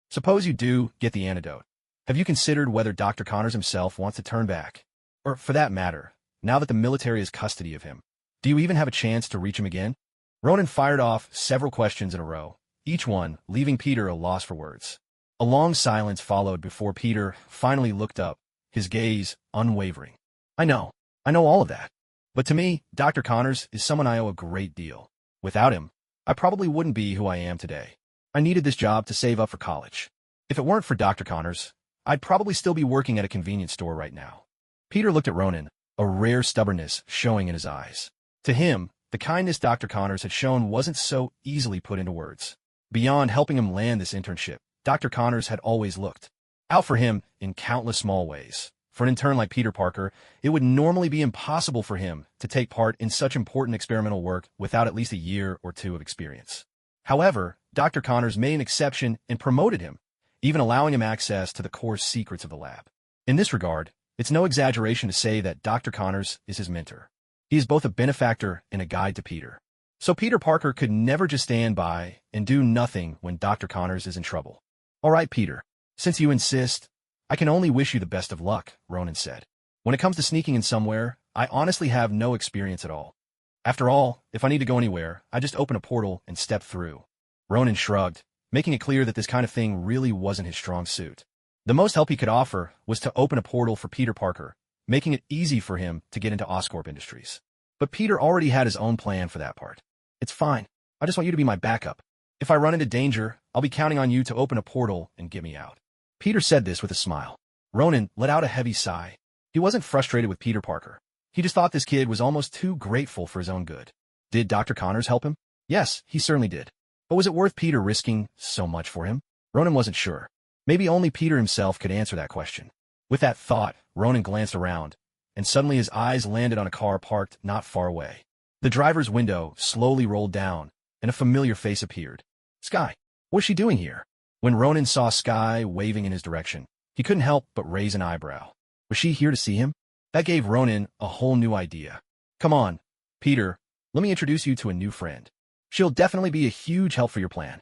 Suppose you do get the antidote. Have you considered whether Dr. Connors himself wants to turn back? Or, for that matter, now that the military has custody of him, do you even have a chance to reach him again? Ronan fired off several questions in a row, each one leaving Peter a loss for words. A long silence followed before Peter finally looked up, his gaze unwavering. I know all of that. But to me, Dr. Connors is someone I owe a great deal. Without him, I probably wouldn't be who I am today. I needed this job to save up for college. If it weren't for Dr. Connors, I'd probably still be working at a convenience store right now. Peter looked at Ronan, a rare stubbornness showing in his eyes. To him, the kindness Dr. Connors had shown wasn't so easily put into words. Beyond helping him land this internship, Dr. Connors had always looked out for him in countless small ways. For an intern like Peter Parker, it would normally be impossible for him to take part in such important experimental work without at least a year or two of experience. However, Dr. Connors made an exception and promoted him, even allowing him access to the core secrets of the lab. In this regard, it's no exaggeration to say that Dr. Connors is his mentor. He is both a benefactor and a guide to Peter. So Peter Parker could never just stand by and do nothing when Dr. Connors is in trouble. All right, Peter, since you insist, I can only wish you the best of luck, Ronan said. When it comes to sneaking in somewhere, I honestly have no experience at all. After all, if I need to go anywhere, I just open a portal and step through. Ronan shrugged, making it clear that this kind of thing really wasn't his strong suit. The most help he could offer was to open a portal for Peter Parker, making it easy for him to get into Oscorp Industries. But Peter already had his own plan for that part. It's fine. I just want you to be my backup. If I run into danger, I'll be counting on you to open a portal and get me out. Peter said this with a smile. Ronan let out a heavy sigh. He wasn't frustrated with Peter Parker. He just thought this kid was almost too grateful for his own good. Did Dr. Connors help him? Yes, he certainly did. But was it worth Peter risking so much for him? Ronan wasn't sure. Maybe only Peter himself could answer that question. With that thought, Ronan glanced around, and suddenly his eyes landed on a car parked not far away. The driver's window slowly rolled down, and a familiar face appeared. Sky. What is she doing here? When Ronan saw Sky waving in his direction, he couldn't help but raise an eyebrow. Was she here to see him? That gave Ronan a whole new idea. Come on, Peter, let me introduce you to a new friend. She'll definitely be a huge help for your plan.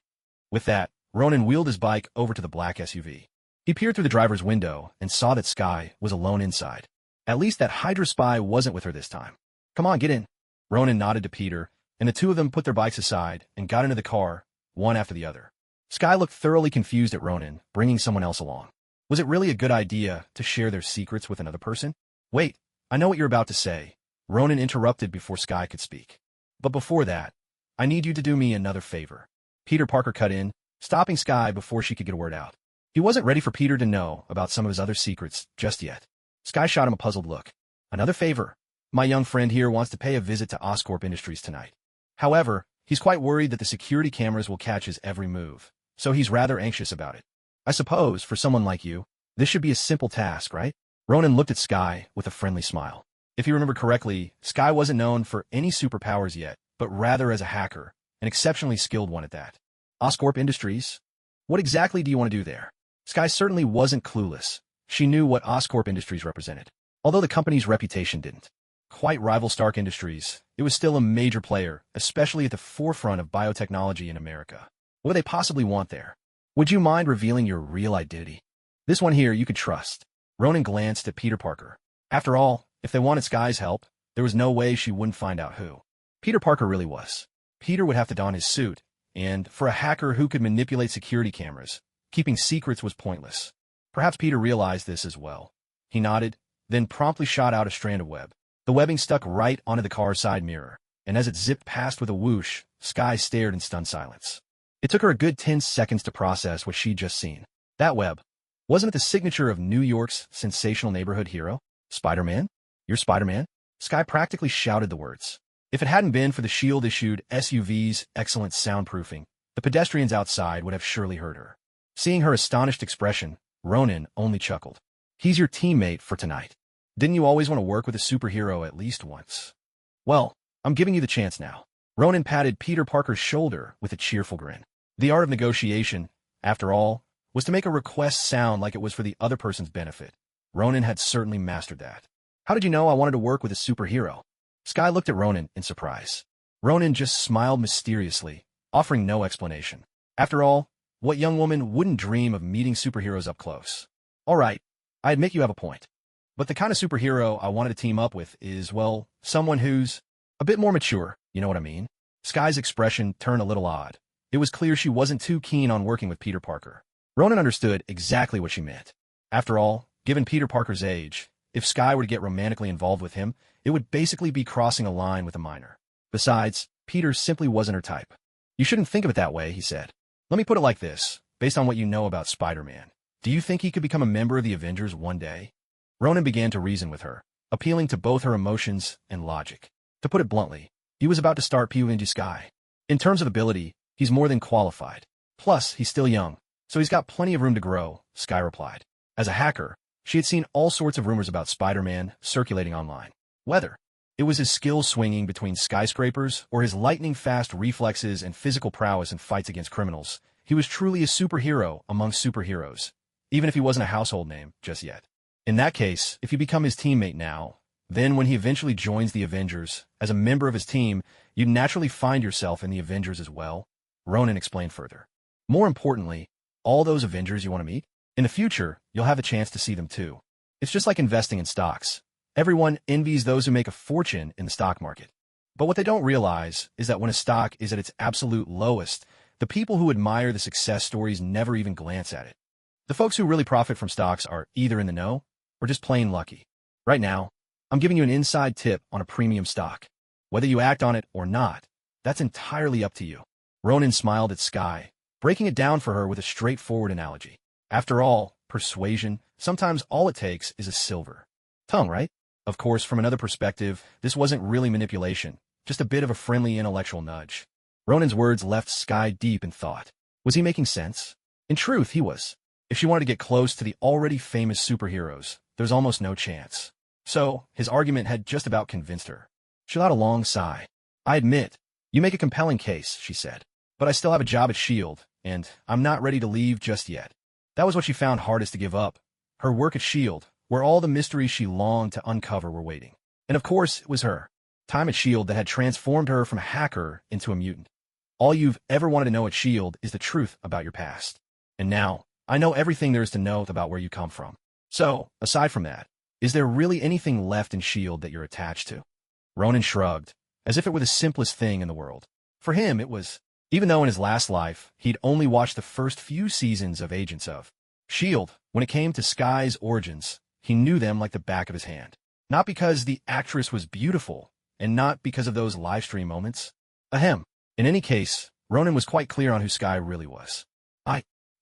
With that, Ronan wheeled his bike over to the black SUV. He peered through the driver's window and saw that Sky was alone inside. At least that Hydra spy wasn't with her this time. Come on, get in. Ronan nodded to Peter, and the two of them put their bikes aside and got into the car, one after the other. Sky looked thoroughly confused at Ronan, bringing someone else along. Was it really a good idea to share their secrets with another person? Wait, I know what you're about to say. Ronan interrupted before Sky could speak. But before that, I need you to do me another favor. Peter Parker cut in, stopping Sky before she could get a word out. He wasn't ready for Peter to know about some of his other secrets just yet. Sky shot him a puzzled look. Another favor. My young friend here wants to pay a visit to Oscorp Industries tonight. However, he's quite worried that the security cameras will catch his every move, so he's rather anxious about it. I suppose, for someone like you, this should be a simple task, right? Ronan looked at Sky with a friendly smile. If you remember correctly, Sky wasn't known for any superpowers yet, but rather as a hacker, an exceptionally skilled one at that. Oscorp Industries? What exactly do you want to do there? Sky certainly wasn't clueless. She knew what Oscorp Industries represented, although the company's reputation didn't quite rival Stark Industries. It was still a major player, especially at the forefront of biotechnology in America. What would they possibly want there? Would you mind revealing your real identity? This one here you could trust. Ronan glanced at Peter Parker. After all, if they wanted Sky's help, there was no way she wouldn't find out who Peter Parker really was. Peter would have to don his suit, and for a hacker who could manipulate security cameras, keeping secrets was pointless. Perhaps Peter realized this as well. He nodded, then promptly shot out a strand of web. The webbing stuck right onto the car's side mirror, and as it zipped past with a whoosh, Sky stared in stunned silence. It took her a good 10 seconds to process what she'd just seen. That web. Wasn't it the signature of New York's sensational neighborhood hero? Spider-Man? You're Spider-Man? Sky practically shouted the words. If it hadn't been for the Shield-issued SUV's excellent soundproofing, the pedestrians outside would have surely heard her. Seeing her astonished expression, Ronan only chuckled. He's your teammate for tonight. Didn't you always want to work with a superhero at least once? Well, I'm giving you the chance now. Ronan patted Peter Parker's shoulder with a cheerful grin. The art of negotiation, after all, was to make a request sound like it was for the other person's benefit. Ronan had certainly mastered that. How did you know I wanted to work with a superhero? Sky looked at Ronan in surprise. Ronan just smiled mysteriously, offering no explanation. After all, what young woman wouldn't dream of meeting superheroes up close? All right, I admit you have a point. But the kind of superhero I wanted to team up with is, well, someone who's a bit more mature, you know what I mean? Sky's expression turned a little odd. It was clear she wasn't too keen on working with Peter Parker. Ronan understood exactly what she meant. After all, given Peter Parker's age, if Sky were to get romantically involved with him, it would basically be crossing a line with a minor. Besides, Peter simply wasn't her type. You shouldn't think of it that way, he said. Let me put it like this, based on what you know about Spider-Man. Do you think he could become a member of the Avengers one day? Ronan began to reason with her, appealing to both her emotions and logic. To put it bluntly, he was about to start PUNG Sky. In terms of ability, he's more than qualified. Plus, he's still young, so he's got plenty of room to grow, Sky replied. As a hacker, she had seen all sorts of rumors about Spider-Man circulating online. Whether it was his skills swinging between skyscrapers or his lightning-fast reflexes and physical prowess in fights against criminals, he was truly a superhero among superheroes, even if he wasn't a household name just yet. In that case, if you become his teammate now, then when he eventually joins the Avengers, as a member of his team, you'd naturally find yourself in the Avengers as well, Ronan explained further. More importantly, all those Avengers you want to meet? In the future, you'll have a chance to see them too. It's just like investing in stocks. Everyone envies those who make a fortune in the stock market. But what they don't realize is that when a stock is at its absolute lowest, the people who admire the success stories never even glance at it. The folks who really profit from stocks are either in the know or just plain lucky. Right now, I'm giving you an inside tip on a premium stock. Whether you act on it or not, that's entirely up to you. Ronan smiled at Sky, breaking it down for her with a straightforward analogy. After all, persuasion, sometimes all it takes is a silver. tongue, right? Of course, from another perspective, this wasn't really manipulation, just a bit of a friendly intellectual nudge. Ronan's words left Sky deep in thought. Was he making sense? In truth, he was. If she wanted to get close to the already famous superheroes, there's almost no chance. So, his argument had just about convinced her. She let a long sigh. I admit, you make a compelling case, she said. But I still have a job at S.H.I.E.L.D., and I'm not ready to leave just yet. That was what she found hardest to give up. Her work at S.H.I.E.L.D., where all the mysteries she longed to uncover were waiting. And of course, it was her. Time at S.H.I.E.L.D. that had transformed her from a hacker into a mutant. All you've ever wanted to know at S.H.I.E.L.D. is the truth about your past. And now, I know everything there is to know about where you come from. So, aside from that, is there really anything left in S.H.I.E.L.D. that you're attached to? Ronan shrugged, as if it were the simplest thing in the world. For him, it was, even though in his last life, he'd only watched the first few seasons of Agents of S.H.I.E.L.D., when it came to Sky's origins, he knew them like the back of his hand. Not because the actress was beautiful, and not because of those livestream moments. Ahem. In any case, Ronan was quite clear on who Sky really was.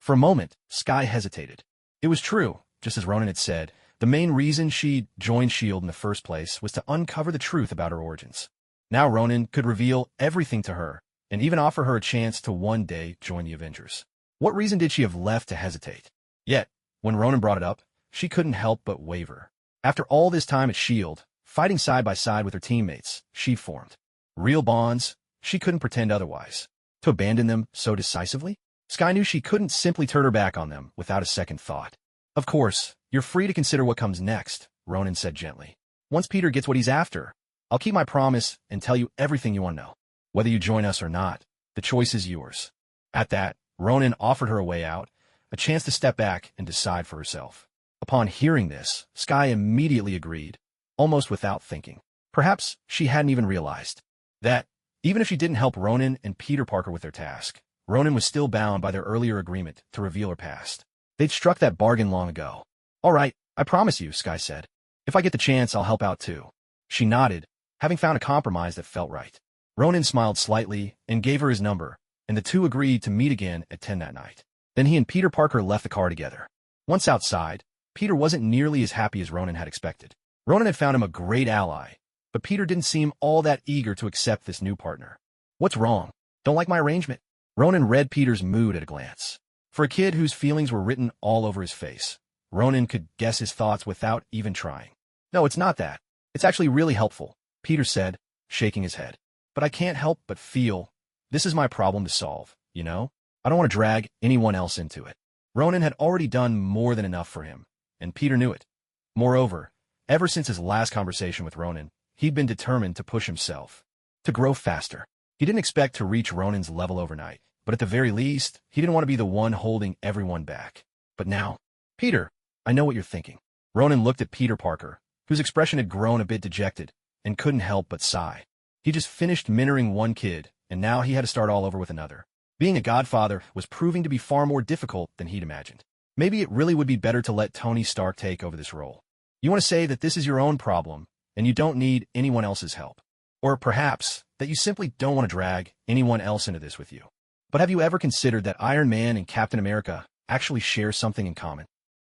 For a moment, Sky hesitated. It was true, just as Ronan had said, the main reason she'd joined S.H.I.E.L.D. in the first place was to uncover the truth about her origins. Now Ronan could reveal everything to her, and even offer her a chance to one day join the Avengers. What reason did she have left to hesitate? Yet, when Ronan brought it up, she couldn't help but waver. After all this time at S.H.I.E.L.D., fighting side by side with her teammates, she formed real bonds. She couldn't pretend otherwise. To abandon them so decisively? Sky knew she couldn't simply turn her back on them without a second thought. Of course, you're free to consider what comes next, Ronan said gently. Once Peter gets what he's after, I'll keep my promise and tell you everything you want to know. Whether you join us or not, the choice is yours. At that, Ronan offered her a way out, a chance to step back and decide for herself. Upon hearing this, Sky immediately agreed, almost without thinking. Perhaps she hadn't even realized that, even if she didn't help Ronan and Peter Parker with their task, Ronan was still bound by their earlier agreement to reveal her past. They'd struck that bargain long ago. All right, I promise you, Sky said. If I get the chance, I'll help out too. She nodded, having found a compromise that felt right. Ronan smiled slightly and gave her his number, and the two agreed to meet again at 10 that night. Then he and Peter Parker left the car together. Once outside, Peter wasn't nearly as happy as Ronan had expected. Ronan had found him a great ally, but Peter didn't seem all that eager to accept this new partner. What's wrong? Don't like my arrangement? Ronan read Peter's mood at a glance. For a kid whose feelings were written all over his face, Ronan could guess his thoughts without even trying. No, it's not that. It's actually really helpful, Peter said, shaking his head. But I can't help but feel this is my problem to solve, you know? I don't want to drag anyone else into it. Ronan had already done more than enough for him, and Peter knew it. Moreover, ever since his last conversation with Ronan, he'd been determined to push himself, to grow faster. He didn't expect to reach Ronan's level overnight, but at the very least, he didn't want to be the one holding everyone back. But now, Peter, I know what you're thinking. Ronan looked at Peter Parker, whose expression had grown a bit dejected, and couldn't help but sigh. He just finished mentoring one kid, and now he had to start all over with another. Being a godfather was proving to be far more difficult than he'd imagined. Maybe it really would be better to let Tony Stark take over this role. You want to say that this is your own problem, and you don't need anyone else's help. Or perhaps that you simply don't want to drag anyone else into this with you. But have you ever considered that Iron Man and Captain America actually share something in common?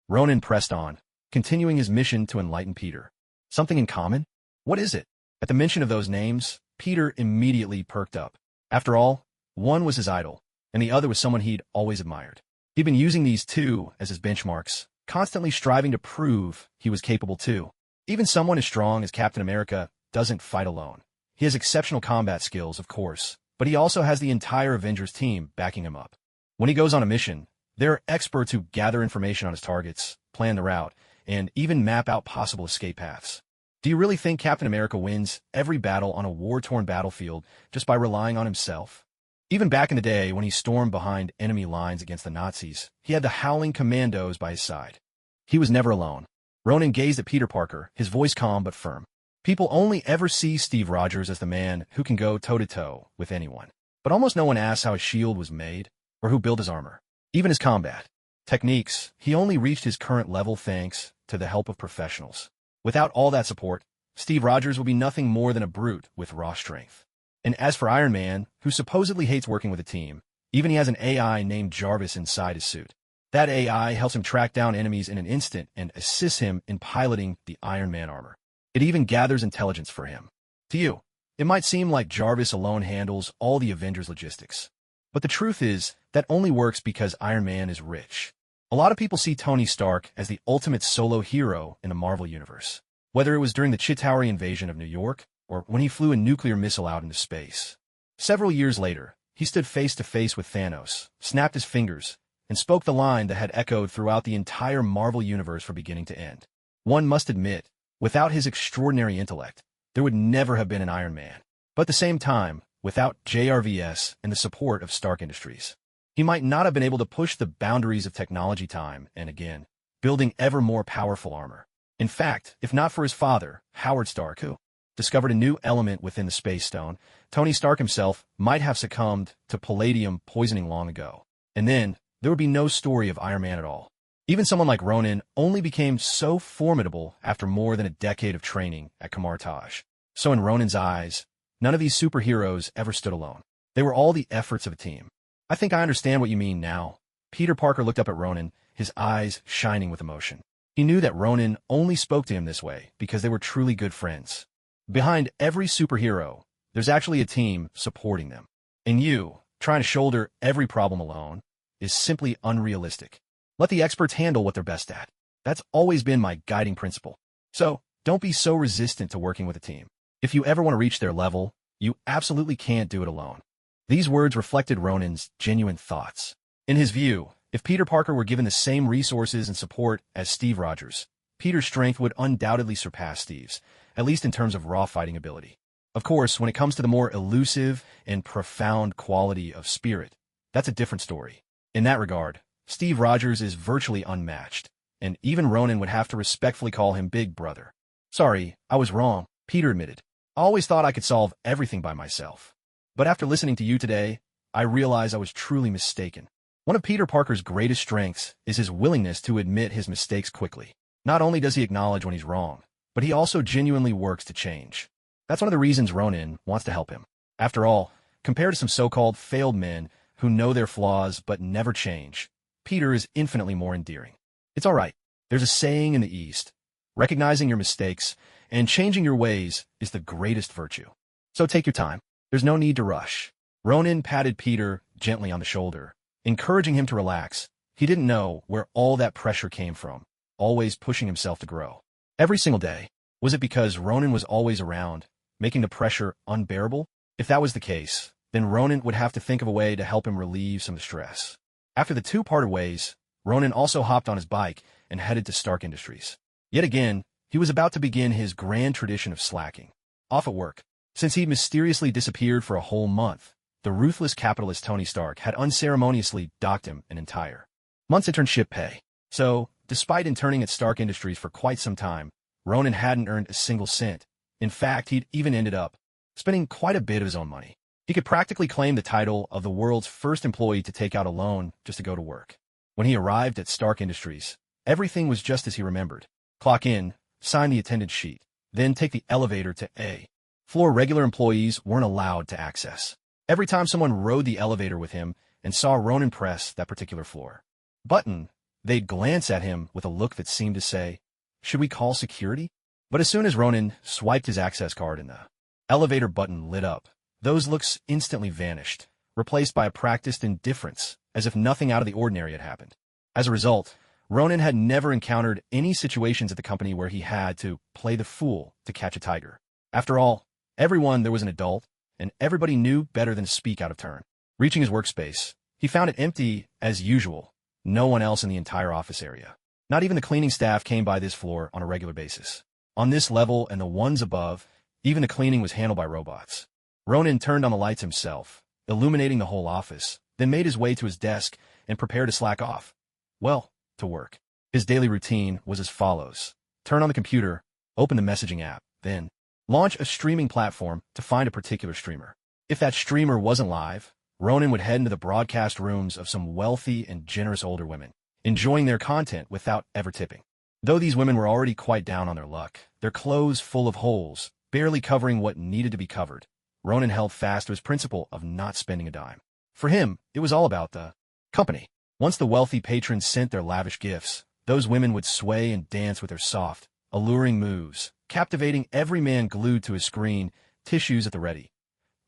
Ronan pressed on, continuing his mission to enlighten Peter. Something in common? What is it? At the mention of those names, Peter immediately perked up. After all, one was his idol, and the other was someone he'd always admired. He'd been using these two as his benchmarks, constantly striving to prove he was capable too. Even someone as strong as Captain America doesn't fight alone. He has exceptional combat skills, of course, but he also has the entire Avengers team backing him up. When he goes on a mission, there are experts who gather information on his targets, plan the route, and even map out possible escape paths. Do you really think Captain America wins every battle on a war-torn battlefield just by relying on himself? Even back in the day when he stormed behind enemy lines against the Nazis, he had the howling commandos by his side. He was never alone. Ronan gazed at Peter Parker, his voice calm but firm. People only ever see Steve Rogers as the man who can go toe-to-toe with anyone. But almost no one asks how his shield was made, or who built his armor. Even his combat techniques, he only reached his current level thanks to the help of professionals. Without all that support, Steve Rogers would be nothing more than a brute with raw strength. And as for Iron Man, who supposedly hates working with a team, even he has an AI named Jarvis inside his suit. That AI helps him track down enemies in an instant and assists him in piloting the Iron Man armor. It even gathers intelligence for him. To you, it might seem like Jarvis alone handles all the Avengers' logistics. But the truth is, that only works because Iron Man is rich. A lot of people see Tony Stark as the ultimate solo hero in the Marvel Universe, whether it was during the Chitauri invasion of New York or when he flew a nuclear missile out into space. Several years later, he stood face to face with Thanos, snapped his fingers, and spoke the line that had echoed throughout the entire Marvel Universe from beginning to end. One must admit, without his extraordinary intellect, there would never have been an Iron Man. But at the same time, without JRVS and the support of Stark Industries, he might not have been able to push the boundaries of technology time and again, building ever more powerful armor. In fact, if not for his father, Howard Stark, who discovered a new element within the Space Stone, Tony Stark himself might have succumbed to palladium poisoning long ago. And then, there would be no story of Iron Man at all. Even someone like Ronin only became so formidable after more than a decade of training at Kamartaj. So in Ronin's eyes, none of these superheroes ever stood alone. They were all the efforts of a team. I think I understand what you mean now. Peter Parker looked up at Ronin, his eyes shining with emotion. He knew that Ronin only spoke to him this way because they were truly good friends. Behind every superhero, there's actually a team supporting them. And you, trying to shoulder every problem alone, is simply unrealistic. Let the experts handle what they're best at. That's always been my guiding principle. So, don't be so resistant to working with a team. If you ever want to reach their level, you absolutely can't do it alone. These words reflected Ronin's genuine thoughts. In his view, if Peter Parker were given the same resources and support as Steve Rogers, Peter's strength would undoubtedly surpass Steve's, at least in terms of raw fighting ability. Of course, when it comes to the more elusive and profound quality of spirit, that's a different story. In that regard, Steve Rogers is virtually unmatched, and even Ronin would have to respectfully call him Big Brother. Sorry, I was wrong, Peter admitted. I always thought I could solve everything by myself. But after listening to you today, I realize I was truly mistaken. One of Peter Parker's greatest strengths is his willingness to admit his mistakes quickly. Not only does he acknowledge when he's wrong, but he also genuinely works to change. That's one of the reasons Ronin wants to help him. After all, compared to some so-called failed men who know their flaws but never change, Peter is infinitely more endearing. It's all right. There's a saying in the East, recognizing your mistakes and changing your ways is the greatest virtue. So take your time. There's no need to rush. Ronin patted Peter gently on the shoulder, encouraging him to relax. He didn't know where all that pressure came from, always pushing himself to grow. Every single day. Was it because Ronin was always around, making the pressure unbearable? If that was the case, then Ronin would have to think of a way to help him relieve some stress. After the two parted ways, Ronin also hopped on his bike and headed to Stark Industries. Yet again, he was about to begin his grand tradition of slacking. Off at work. Since he'd mysteriously disappeared for a whole month, the ruthless capitalist Tony Stark had unceremoniously docked him an entire month's internship pay. So, despite interning at Stark Industries for quite some time, Ronin hadn't earned a single cent. In fact, he'd even ended up spending quite a bit of his own money. He could practically claim the title of the world's first employee to take out a loan just to go to work. When he arrived at Stark Industries, everything was just as he remembered. Clock in, sign the attendance sheet, then take the elevator to A floor regular employees weren't allowed to access. Every time someone rode the elevator with him and saw Ronin press that particular floor button, they'd glance at him with a look that seemed to say, "Should we call security?" But as soon as Ronin swiped his access card and the elevator button lit up, those looks instantly vanished, replaced by a practiced indifference, as if nothing out of the ordinary had happened. As a result, Ronin had never encountered any situations at the company where he had to play the fool to catch a tiger. After all, everyone there was an adult, and everybody knew better than to speak out of turn. Reaching his workspace, he found it empty as usual. No one else in the entire office area. Not even the cleaning staff came by this floor on a regular basis. On this level and the ones above, even the cleaning was handled by robots. Ronin turned on the lights himself, illuminating the whole office, then made his way to his desk and prepared to slack off. Well, to work. His daily routine was as follows. Turn on the computer, open the messaging app, then launch a streaming platform to find a particular streamer. If that streamer wasn't live, Ronin would head into the broadcast rooms of some wealthy and generous older women, enjoying their content without ever tipping. Though these women were already quite down on their luck, their clothes full of holes, barely covering what needed to be covered, Ronin held fast to his principle of not spending a dime. For him, it was all about the company. Once the wealthy patrons sent their lavish gifts, those women would sway and dance with their soft, alluring moves, captivating every man glued to his screen, tissues at the ready.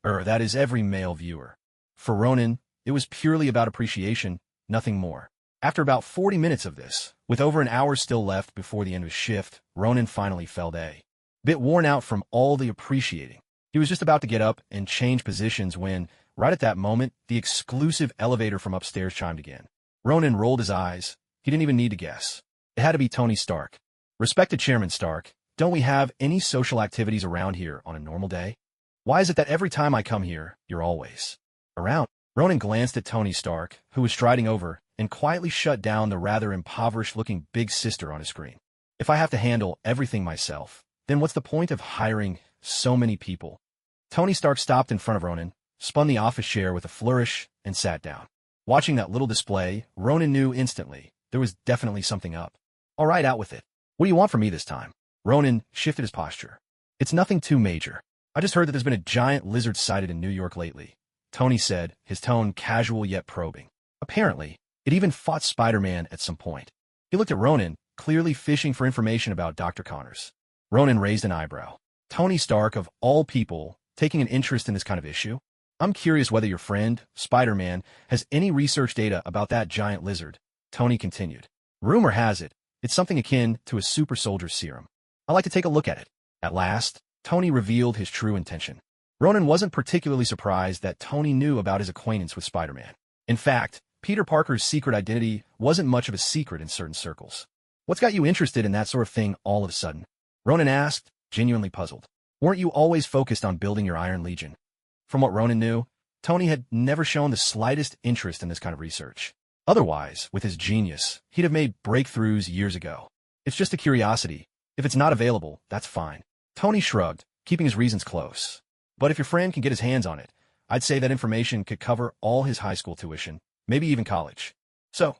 That is every male viewer. For Ronan, it was purely about appreciation, nothing more. After about 40 minutes of this, with over an hour still left before the end of his shift, Ronan finally felt a bit worn out from all the appreciating. He was just about to get up and change positions when, right at that moment, the exclusive elevator from upstairs chimed again. Ronan rolled his eyes. He didn't even need to guess. It had to be Tony Stark. "Respected Chairman Stark, don't we have any social activities around here on a normal day? Why is it that every time I come here, you're always around?" Ronan glanced at Tony Stark, who was striding over, and quietly shut down the rather impoverished-looking big sister on his screen. "If I have to handle everything myself, then what's the point of hiring so many people?" Tony Stark stopped in front of Ronan, spun the office chair with a flourish, and sat down. Watching that little display, Ronan knew instantly there was definitely something up. "All right, out with it. What do you want from me this time?" Ronan shifted his posture. "It's nothing too major. I just heard that there's been a giant lizard sighted in New York lately," Tony said, his tone casual yet probing. "Apparently, it even fought Spider-Man at some point." He looked at Ronan, clearly fishing for information about Dr. Connors. Ronan raised an eyebrow. Tony Stark, of all people, taking an interest in this kind of issue? "I'm curious whether your friend, Spider-Man, has any research data about that giant lizard," Tony continued. "Rumor has it, it's something akin to a super soldier serum. I'd like to take a look at it." At last, Tony revealed his true intention. Ronan wasn't particularly surprised that Tony knew about his acquaintance with Spider-Man. In fact, Peter Parker's secret identity wasn't much of a secret in certain circles. "What's got you interested in that sort of thing all of a sudden?" Ronan asked, genuinely puzzled. "Weren't you always focused on building your Iron Legion?" From what Ronan knew, Tony had never shown the slightest interest in this kind of research. Otherwise, with his genius, he'd have made breakthroughs years ago. "It's just a curiosity. If it's not available, that's fine." Tony shrugged, keeping his reasons close. "But if your friend can get his hands on it, I'd say that information could cover all his high school tuition, maybe even college." "So?"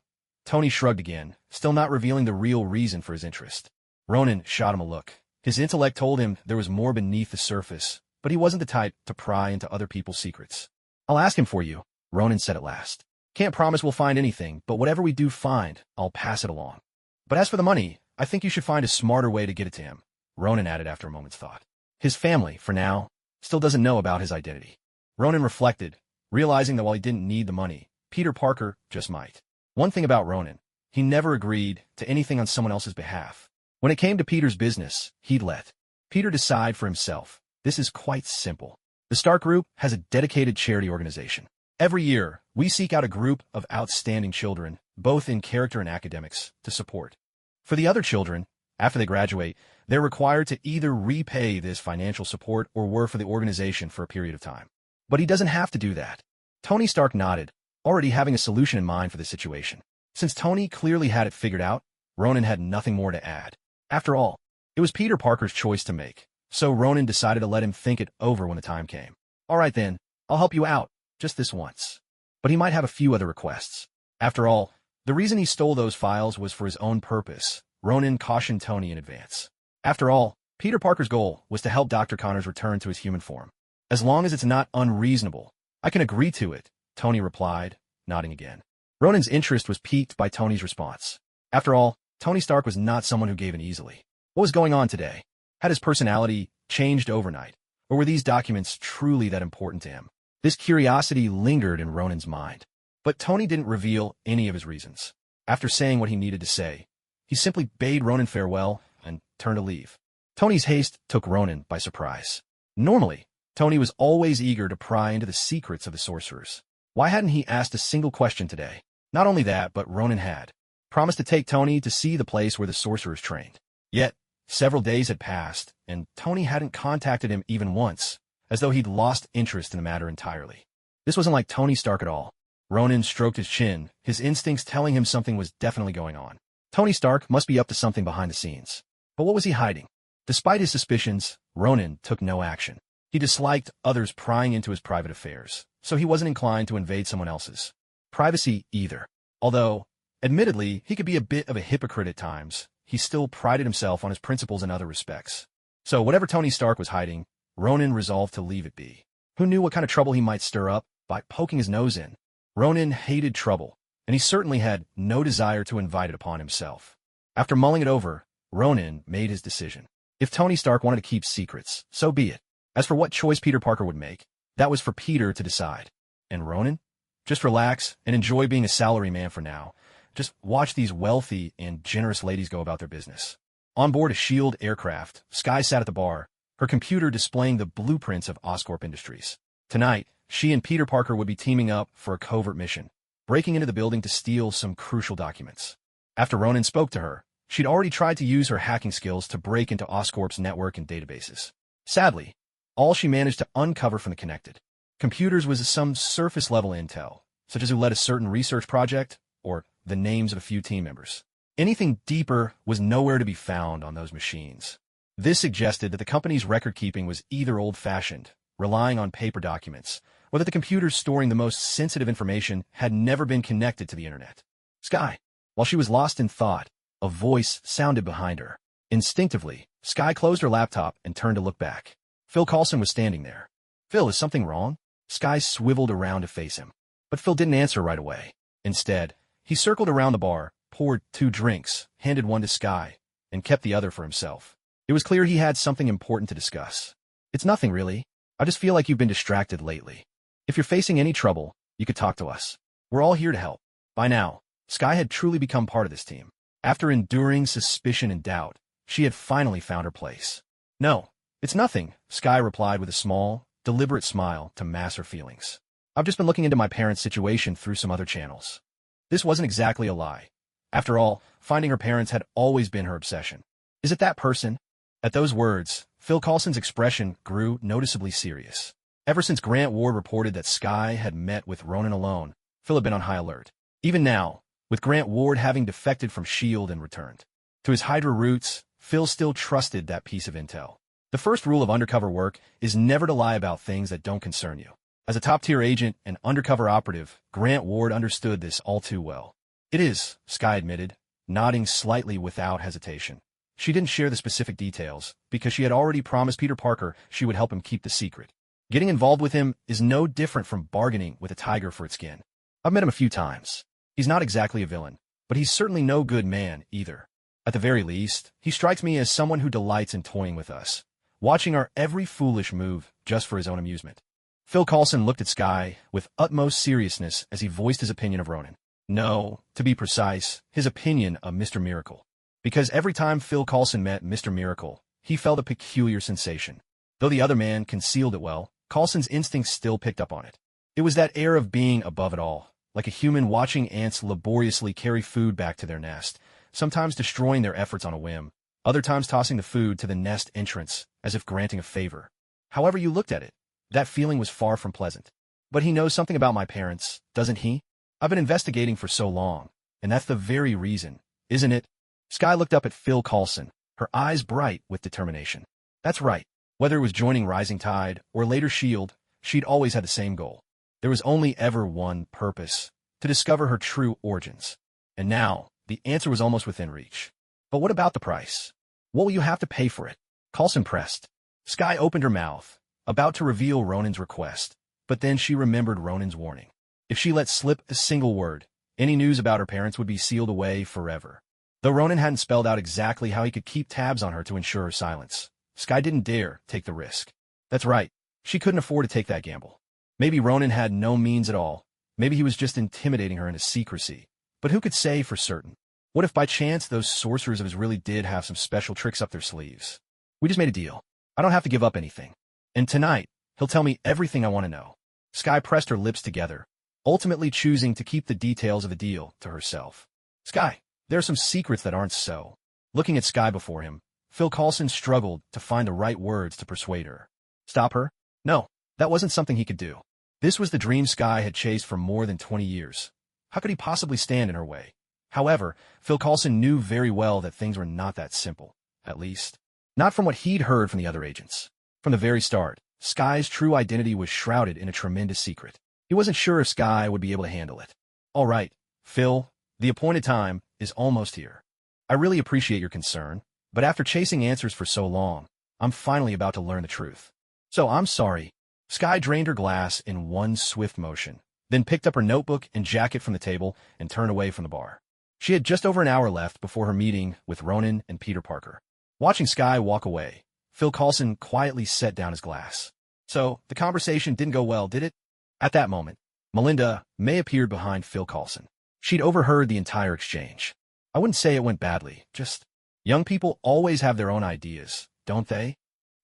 Tony shrugged again, still not revealing the real reason for his interest. Ronan shot him a look. His intellect told him there was more beneath the surface, but he wasn't the type to pry into other people's secrets. "I'll ask him for you," Ronan said at last. "Can't promise we'll find anything, but whatever we do find, I'll pass it along. But as for the money, I think you should find a smarter way to get it to him," Ronan added after a moment's thought. "His family, for now, still doesn't know about his identity." Ronan reflected, realizing that while he didn't need the money, Peter Parker just might. One thing about Ronan, he never agreed to anything on someone else's behalf. When it came to Peter's business, he'd let Peter decide for himself. This is quite simple. The Stark Group has a dedicated charity organization. Every year, we seek out a group of outstanding children, both in character and academics, to support. For the other children, after they graduate, they're required to either repay this financial support or work for the organization for a period of time. But he doesn't have to do that. Tony Stark nodded, already having a solution in mind for the situation. Since Tony clearly had it figured out, Ronan had nothing more to add. After all, it was Peter Parker's choice to make, so Ronan decided to let him think it over when the time came. "All right then, I'll help you out, just this once." But he might have a few other requests. After all, the reason he stole those files was for his own purpose. Ronan cautioned Tony in advance. After all, Peter Parker's goal was to help Dr. Connors return to his human form. "As long as it's not unreasonable, I can agree to it," Tony replied, nodding again. Ronan's interest was piqued by Tony's response. After all, Tony Stark was not someone who gave in easily. What was going on today? Had his personality changed overnight, or were these documents truly that important to him? This curiosity lingered in Ronan's mind. But Tony didn't reveal any of his reasons. After saying what he needed to say, he simply bade Ronan farewell and turned to leave. Tony's haste took Ronan by surprise. Normally, Tony was always eager to pry into the secrets of the sorcerers. Why hadn't he asked a single question today? Not only that, but Ronan had promised to take Tony to see the place where the sorcerers trained. Yet, several days had passed, and Tony hadn't contacted him even once, as though he'd lost interest in the matter entirely. This wasn't like Tony Stark at all. Ronan stroked his chin, his instincts telling him something was definitely going on. Tony Stark must be up to something behind the scenes. But what was he hiding? Despite his suspicions, Ronan took no action. He disliked others prying into his private affairs, so he wasn't inclined to invade someone else's privacy either. Although, admittedly, he could be a bit of a hypocrite at times, he still prided himself on his principles in other respects. So whatever Tony Stark was hiding, Ronan resolved to leave it be. Who knew what kind of trouble he might stir up by poking his nose in? Ronan hated trouble, and he certainly had no desire to invite it upon himself. After mulling it over, Ronan made his decision. If Tony Stark wanted to keep secrets, so be it. As for what choice Peter Parker would make, that was for Peter to decide. And Ronan? Just relax and enjoy being a salaryman for now. Just watch these wealthy and generous ladies go about their business. On board a S.H.I.E.L.D. aircraft, Skye sat at the bar, her computer displaying the blueprints of Oscorp Industries. Tonight, she and Peter Parker would be teaming up for a covert mission, breaking into the building to steal some crucial documents. After Ronan spoke to her, she'd already tried to use her hacking skills to break into Oscorp's network and databases. Sadly, all she managed to uncover from the connected computers was some surface-level intel, such as who led a certain research project or the names of a few team members. Anything deeper was nowhere to be found on those machines. This suggested that the company's record-keeping was either old-fashioned, relying on paper documents, or that the computers storing the most sensitive information had never been connected to the internet. Skye. While she was lost in thought, a voice sounded behind her. Instinctively, Skye closed her laptop and turned to look back. Phil Coulson was standing there. Phil, is something wrong? Skye swiveled around to face him. But Phil didn't answer right away. Instead, he circled around the bar, poured 2 drinks, handed one to Skye, and kept the other for himself. It was clear he had something important to discuss. It's nothing, really. I just feel like you've been distracted lately. If you're facing any trouble, you could talk to us. We're all here to help. By now, Skye had truly become part of this team. After enduring suspicion and doubt, she had finally found her place. No, it's nothing, Skye replied with a small, deliberate smile to mask her feelings. I've just been looking into my parents' situation through some other channels. This wasn't exactly a lie. After all, finding her parents had always been her obsession. Is it that person? At those words, Phil Coulson's expression grew noticeably serious. Ever since Grant Ward reported that Skye had met with Ronan alone, Phil had been on high alert. Even now, with Grant Ward having defected from S.H.I.E.L.D. and returned to his Hydra roots, Phil still trusted that piece of intel. The first rule of undercover work is never to lie about things that don't concern you. As a top-tier agent and undercover operative, Grant Ward understood this all too well. It is, Skye admitted, nodding slightly without hesitation. She didn't share the specific details, because she had already promised Peter Parker she would help him keep the secret. Getting involved with him is no different from bargaining with a tiger for its skin. I've met him a few times. He's not exactly a villain, but he's certainly no good man, either. At the very least, he strikes me as someone who delights in toying with us, watching our every foolish move just for his own amusement. Phil Coulson looked at Skye with utmost seriousness as he voiced his opinion of Ronan. No, to be precise, his opinion of Mr. Miracle. Because every time Phil Coulson met Mr. Miracle, he felt a peculiar sensation. Though the other man concealed it well, Coulson's instincts still picked up on it. It was that air of being above it all, like a human watching ants laboriously carry food back to their nest, sometimes destroying their efforts on a whim, other times tossing the food to the nest entrance as if granting a favor. However you looked at it, that feeling was far from pleasant. But he knows something about my parents, doesn't he? I've been investigating for so long, and that's the very reason, isn't it? Skye looked up at Phil Coulson, her eyes bright with determination. That's right. Whether it was joining Rising Tide or later S.H.I.E.L.D., she'd always had the same goal. There was only ever one purpose, to discover her true origins. And now, the answer was almost within reach. But what about the price? What will you have to pay for it? Coulson pressed. Skye opened her mouth, about to reveal Ronan's request, but then she remembered Ronan's warning. If she let slip a single word, any news about her parents would be sealed away forever. Though Ronan hadn't spelled out exactly how he could keep tabs on her to ensure her silence, Skye didn't dare take the risk. That's right, she couldn't afford to take that gamble. Maybe Ronan had no means at all. Maybe he was just intimidating her into secrecy. But who could say for certain? What if by chance those sorcerers of his really did have some special tricks up their sleeves? We just made a deal. I don't have to give up anything. And tonight, he'll tell me everything I want to know. Skye pressed her lips together, ultimately choosing to keep the details of the deal to herself. Skye, there are some secrets that aren't so. Looking at Skye before him, Phil Coulson struggled to find the right words to persuade her. Stop her? No, that wasn't something he could do. This was the dream Skye had chased for more than 20 years. How could he possibly stand in her way? However, Phil Coulson knew very well that things were not that simple, at least. Not from what he'd heard from the other agents. From the very start, Skye's true identity was shrouded in a tremendous secret. He wasn't sure if Skye would be able to handle it. All right, Phil, the appointed time is almost here. I really appreciate your concern, but after chasing answers for so long, I'm finally about to learn the truth. So I'm sorry. Skye drained her glass in one swift motion, then picked up her notebook and jacket from the table and turned away from the bar. She had just over an hour left before her meeting with Ronan and Peter Parker. Watching Skye walk away, Phil Coulson quietly set down his glass. So, the conversation didn't go well, did it? At that moment, Melinda May appeared behind Phil Coulson. She'd overheard the entire exchange. I wouldn't say it went badly, just young people always have their own ideas, don't they?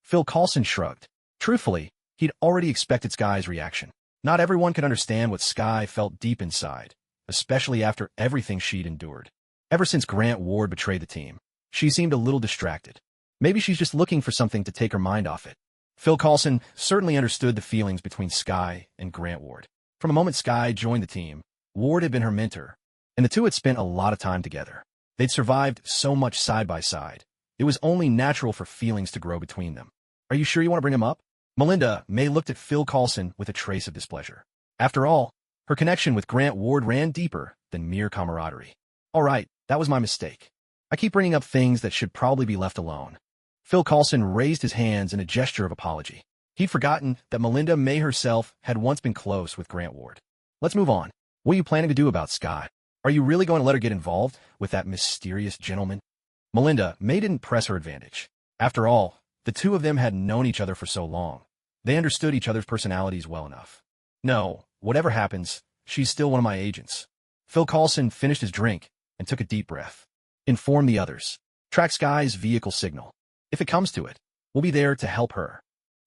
Phil Coulson shrugged. Truthfully, he'd already expected Skye's reaction. Not everyone could understand what Skye felt deep inside, especially after everything she'd endured. Ever since Grant Ward betrayed the team, she seemed a little distracted. Maybe she's just looking for something to take her mind off it. Phil Coulson certainly understood the feelings between Skye and Grant Ward. From the moment Skye joined the team, Ward had been her mentor, and the two had spent a lot of time together. They'd survived so much side by side. It was only natural for feelings to grow between them. Are you sure you want to bring him up? Melinda May looked at Phil Coulson with a trace of displeasure. After all, her connection with Grant Ward ran deeper than mere camaraderie. All right, that was my mistake. I keep bringing up things that should probably be left alone. Phil Coulson raised his hands in a gesture of apology. He'd forgotten that Melinda May herself had once been close with Grant Ward. Let's move on. What are you planning to do about Skye? Are you really going to let her get involved with that mysterious gentleman? Melinda May didn't press her advantage. After all, the two of them had known each other for so long. They understood each other's personalities well enough. No, whatever happens, she's still one of my agents. Phil Coulson finished his drink and took a deep breath. Inform the others. Track Skye's vehicle signal. If it comes to it, we'll be there to help her.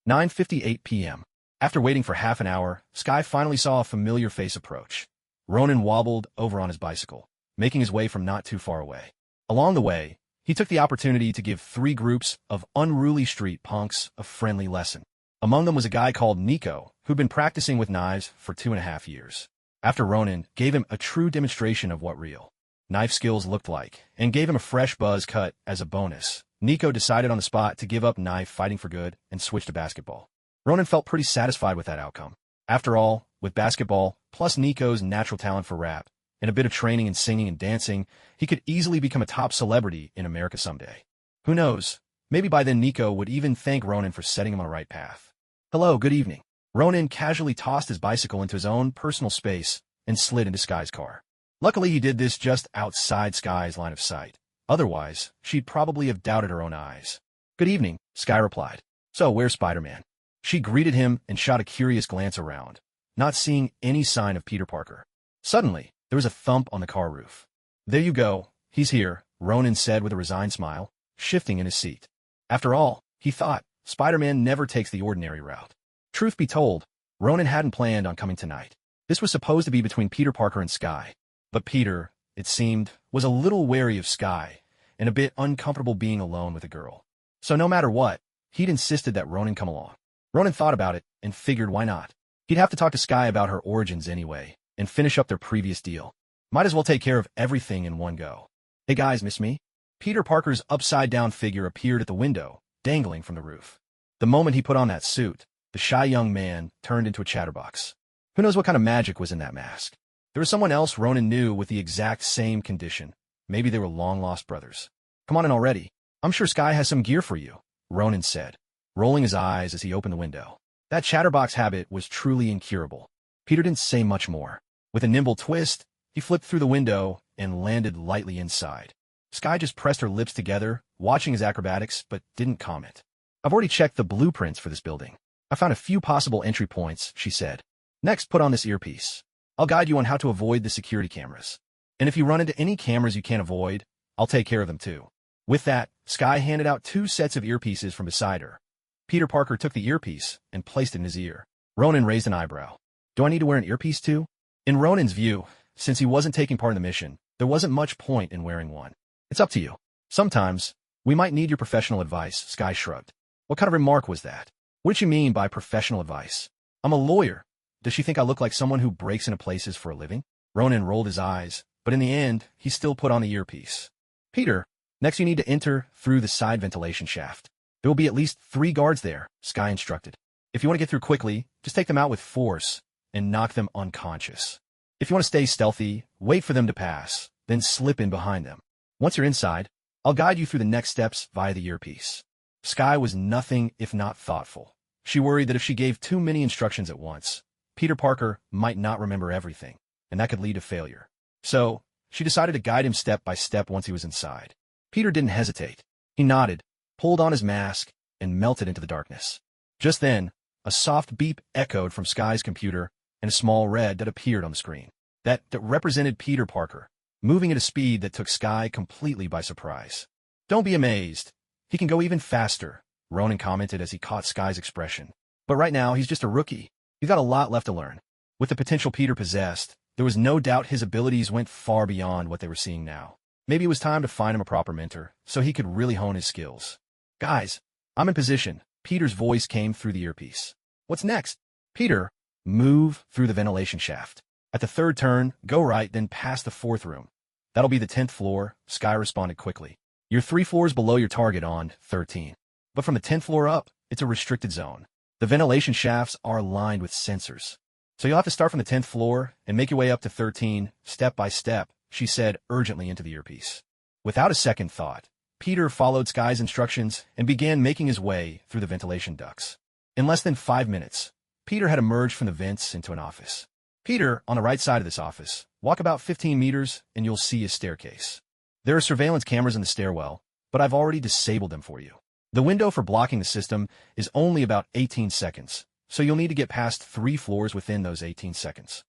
9:58 p.m. After waiting for half an hour, Skye finally saw a familiar face approach. Ronan wobbled over on his bicycle, making his way from not too far away. Along the way, he took the opportunity to give 3 groups of unruly street punks a friendly lesson. Among them was a guy called Nico, who'd been practicing with knives for 2.5 years. After Ronan gave him a true demonstration of what real knife skills looked like, and gave him a fresh buzz cut as a bonus, Nico decided on the spot to give up knife fighting for good and switch to basketball. Ronan felt pretty satisfied with that outcome. After all, with basketball, plus Nico's natural talent for rap, and a bit of training in singing and dancing, he could easily become a top celebrity in America someday. Who knows? Maybe by then Nico would even thank Ronan for setting him on the right path. Hello, good evening. Ronan casually tossed his bicycle into his own personal space and slid into Skye's car. Luckily, he did this just outside Skye's line of sight. Otherwise, she'd probably have doubted her own eyes. Good evening, Skye replied. So, where's Spider-Man? She greeted him and shot a curious glance around, not seeing any sign of Peter Parker. Suddenly, there was a thump on the car roof. There you go, he's here, Ronan said with a resigned smile, shifting in his seat. After all, he thought, Spider-Man never takes the ordinary route. Truth be told, Ronan hadn't planned on coming tonight. This was supposed to be between Peter Parker and Skye. But Peter, it seemed, was a little wary of Skye and a bit uncomfortable being alone with a girl. So no matter what, he'd insisted that Ronan come along. Ronan thought about it and figured why not. He'd have to talk to Skye about her origins anyway and finish up their previous deal. Might as well take care of everything in one go. Hey guys, miss me? Peter Parker's upside-down figure appeared at the window, dangling from the roof. The moment he put on that suit, the shy young man turned into a chatterbox. Who knows what kind of magic was in that mask? There was someone else Ronan knew with the exact same condition. Maybe they were long-lost brothers. Come on in already. I'm sure Skye has some gear for you, Ronan said, rolling his eyes as he opened the window. That chatterbox habit was truly incurable. Peter didn't say much more. With a nimble twist, he flipped through the window and landed lightly inside. Skye just pressed her lips together, watching his acrobatics, but didn't comment. I've already checked the blueprints for this building. I found a few possible entry points, she said. Next, put on this earpiece. I'll guide you on how to avoid the security cameras. And if you run into any cameras you can't avoid, I'll take care of them too. With that, Skye handed out 2 sets of earpieces from beside her. Peter Parker took the earpiece and placed it in his ear. Ronan raised an eyebrow. Do I need to wear an earpiece too? In Ronan's view, since he wasn't taking part in the mission, there wasn't much point in wearing one. It's up to you. Sometimes, we might need your professional advice, Skye shrugged. What kind of remark was that? What did you mean by professional advice? I'm a lawyer. Does she think I look like someone who breaks into places for a living? Ronan rolled his eyes, but in the end, he still put on the earpiece. Peter, next you need to enter through the side ventilation shaft. There will be at least 3 guards there, Skye instructed. If you want to get through quickly, just take them out with force and knock them unconscious. If you want to stay stealthy, wait for them to pass, then slip in behind them. Once you're inside, I'll guide you through the next steps via the earpiece. Skye was nothing if not thoughtful. She worried that if she gave too many instructions at once, Peter Parker might not remember everything, and that could lead to failure. So, she decided to guide him step by step once he was inside. Peter didn't hesitate. He nodded, pulled on his mask, and melted into the darkness. Just then, a soft beep echoed from Sky's computer, and a small red dot appeared on the screen. That represented Peter Parker, moving at a speed that took Sky completely by surprise. "Don't be amazed. He can go even faster," Ronan commented as he caught Sky's expression. "But right now, he's just a rookie. He's got a lot left to learn." With the potential Peter possessed, there was no doubt his abilities went far beyond what they were seeing now. Maybe it was time to find him a proper mentor, so he could really hone his skills. "Guys, I'm in position," Peter's voice came through the earpiece. "What's next?" "Peter, move through the ventilation shaft. At the third turn, go right, then past the fourth room. That'll be the 10th floor," Sky responded quickly. "You're 3 floors below your target on 13. But from the 10th floor up, it's a restricted zone. The ventilation shafts are lined with sensors. So you'll have to start from the 10th floor and make your way up to 13, step by step," she said urgently into the earpiece. Without a second thought, Peter followed Sky's instructions and began making his way through the ventilation ducts. In less than 5 minutes, Peter had emerged from the vents into an office. "Peter, on the right side of this office, walk about 15 meters and you'll see a staircase. There are surveillance cameras in the stairwell, but I've already disabled them for you. The window for blocking the system is only about 18 seconds, so you'll need to get past 3 floors within those 18 seconds.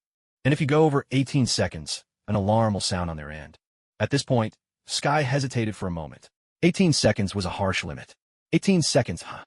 And if you go over 18 seconds, an alarm will sound on their end." At this point, Sky hesitated for a moment. 18 seconds was a harsh limit. 18 seconds, huh?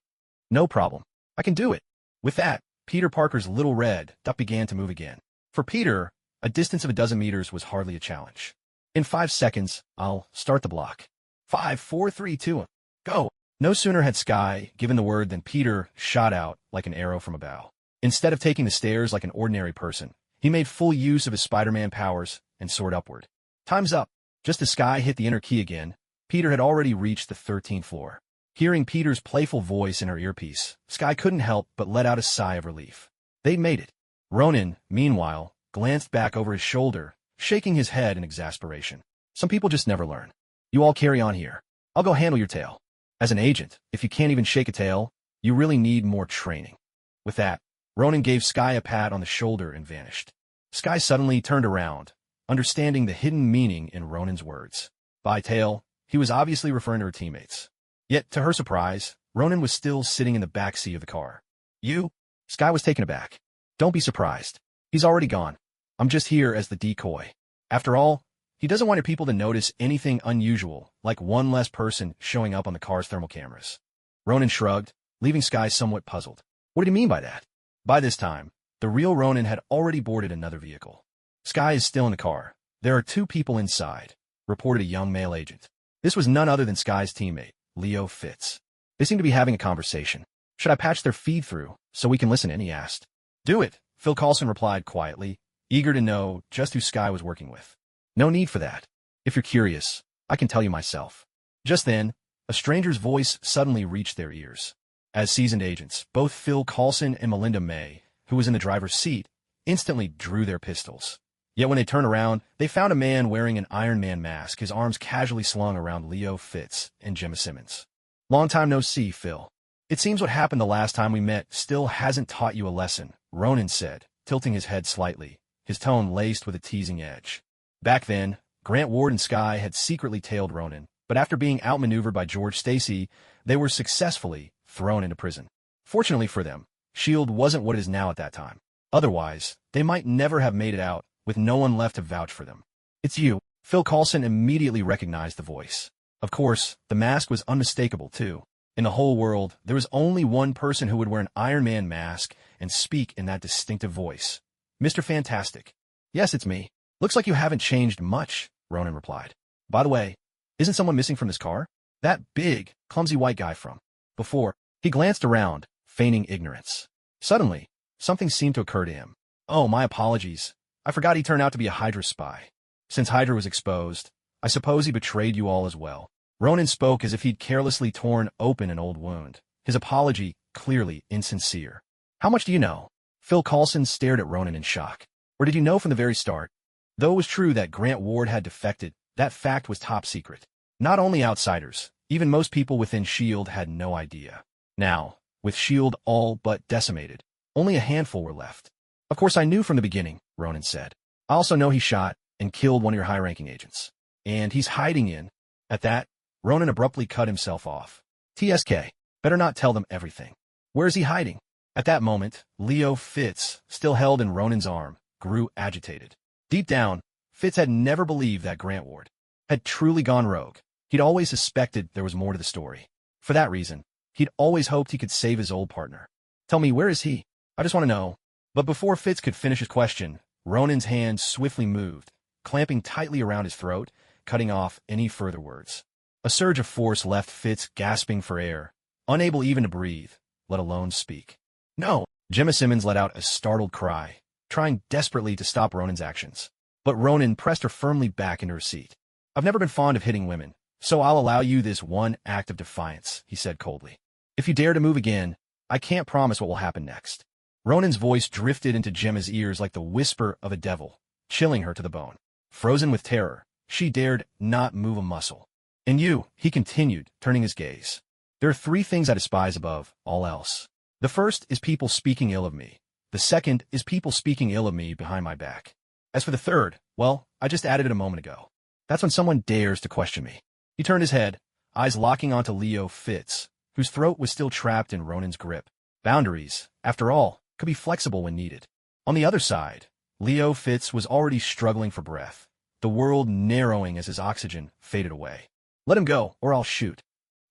No problem. I can do it. With that, Peter Parker's little red dot began to move again. For Peter, a distance of a dozen meters was hardly a challenge. "In 5 seconds, I'll start the block. 5, 4, 3, 2, go." No sooner had Sky given the word than Peter shot out like an arrow from a bow. Instead of taking the stairs like an ordinary person, he made full use of his Spider-Man powers and soared upward. "Time's up." Just as Sky hit the enter key again, Peter had already reached the 13th floor. Hearing Peter's playful voice in her earpiece, Sky couldn't help but let out a sigh of relief. They'd made it. Ronan, meanwhile, glanced back over his shoulder, shaking his head in exasperation. "Some people just never learn. You all carry on here. I'll go handle your tail. As an agent, if you can't even shake a tail, you really need more training." With that, Ronan gave Sky a pat on the shoulder and vanished. Sky suddenly turned around, understanding the hidden meaning in Ronan's words. By tail, he was obviously referring to her teammates. Yet, to her surprise, Ronan was still sitting in the back seat of the car. "You?" Sky was taken aback. "Don't be surprised. He's already gone. I'm just here as the decoy. After all, he doesn't want your people to notice anything unusual, like one less person showing up on the car's thermal cameras." Ronan shrugged, leaving Sky somewhat puzzled. What did he mean by that? By this time, the real Ronan had already boarded another vehicle. "Sky is still in the car. There are 2 people inside," reported a young male agent. This was none other than Sky's teammate, Leo Fitz. They seem to be having a conversation. "Should I patch their feed through so we can listen in?" he asked. "Do it," Phil Coulson replied quietly, eager to know just who Sky was working with. "No need for that. If you're curious, I can tell you myself." Just then, a stranger's voice suddenly reached their ears. As seasoned agents, both Phil Coulson and Melinda May, who was in the driver's seat, instantly drew their pistols. Yet when they turned around, they found a man wearing an Iron Man mask, his arms casually slung around Leo Fitz and Gemma Simmons. "Long time no see, Phil. It seems what happened the last time we met still hasn't taught you a lesson," Ronan said, tilting his head slightly, his tone laced with a teasing edge. Back then, Grant Ward and Sky had secretly tailed Ronan, but after being outmaneuvered by George Stacy, they were successfully thrown into prison. Fortunately for them, S.H.I.E.L.D. wasn't what it is now at that time. Otherwise, they might never have made it out, with no one left to vouch for them. "It's you." Phil Coulson immediately recognized the voice. Of course, the mask was unmistakable, too. In the whole world, there was only one person who would wear an Iron Man mask and speak in that distinctive voice. "Mr. Fantastic." "Yes, it's me. Looks like you haven't changed much," Ronan replied. "By the way, isn't someone missing from this car? That big, clumsy white guy from before." He glanced around, feigning ignorance. Suddenly, something seemed to occur to him. "Oh, my apologies. I forgot he turned out to be a Hydra spy. Since Hydra was exposed, I suppose he betrayed you all as well." Ronan spoke as if he'd carelessly torn open an old wound, his apology clearly insincere. "How much do you know?" Phil Coulson stared at Ronan in shock. "Or did you know from the very start?" Though it was true that Grant Ward had defected, that fact was top secret. Not only outsiders, even most people within S.H.I.E.L.D. had no idea. Now, with S.H.I.E.L.D. all but decimated, only a handful were left. Of course I knew from the beginning, Ronan said. I also know he shot and killed one of your high-ranking agents. And he's hiding in. At that, Ronan abruptly cut himself off. TSK, better not tell them everything. Where is he hiding? At that moment, Leo Fitz, still held in Ronan's arm, grew agitated. Deep down, Fitz had never believed that Grant Ward had truly gone rogue. He'd always suspected there was more to the story. For that reason, he'd always hoped he could save his old partner. Tell me, where is he? I just want to know. But before Fitz could finish his question, Ronan's hand swiftly moved, clamping tightly around his throat, cutting off any further words. A surge of force left Fitz gasping for air, unable even to breathe, let alone speak. No! Gemma Simmons let out a startled cry, trying desperately to stop Ronan's actions. But Ronan pressed her firmly back into her seat. I've never been fond of hitting women, so I'll allow you this one act of defiance, he said coldly. If you dare to move again, I can't promise what will happen next. Ronan's voice drifted into Gemma's ears like the whisper of a devil, chilling her to the bone. Frozen with terror, she dared not move a muscle. And you, he continued, turning his gaze. There are 3 things I despise above all else. The first is people speaking ill of me. The second is people speaking ill of me behind my back. As for the third, well, I just added it a moment ago. That's when someone dares to question me. He turned his head, eyes locking onto Leo Fitz, whose throat was still trapped in Ronan's grip. Boundaries, after all, could be flexible when needed. On the other side, Leo Fitz was already struggling for breath, the world narrowing as his oxygen faded away. Let him go, or I'll shoot.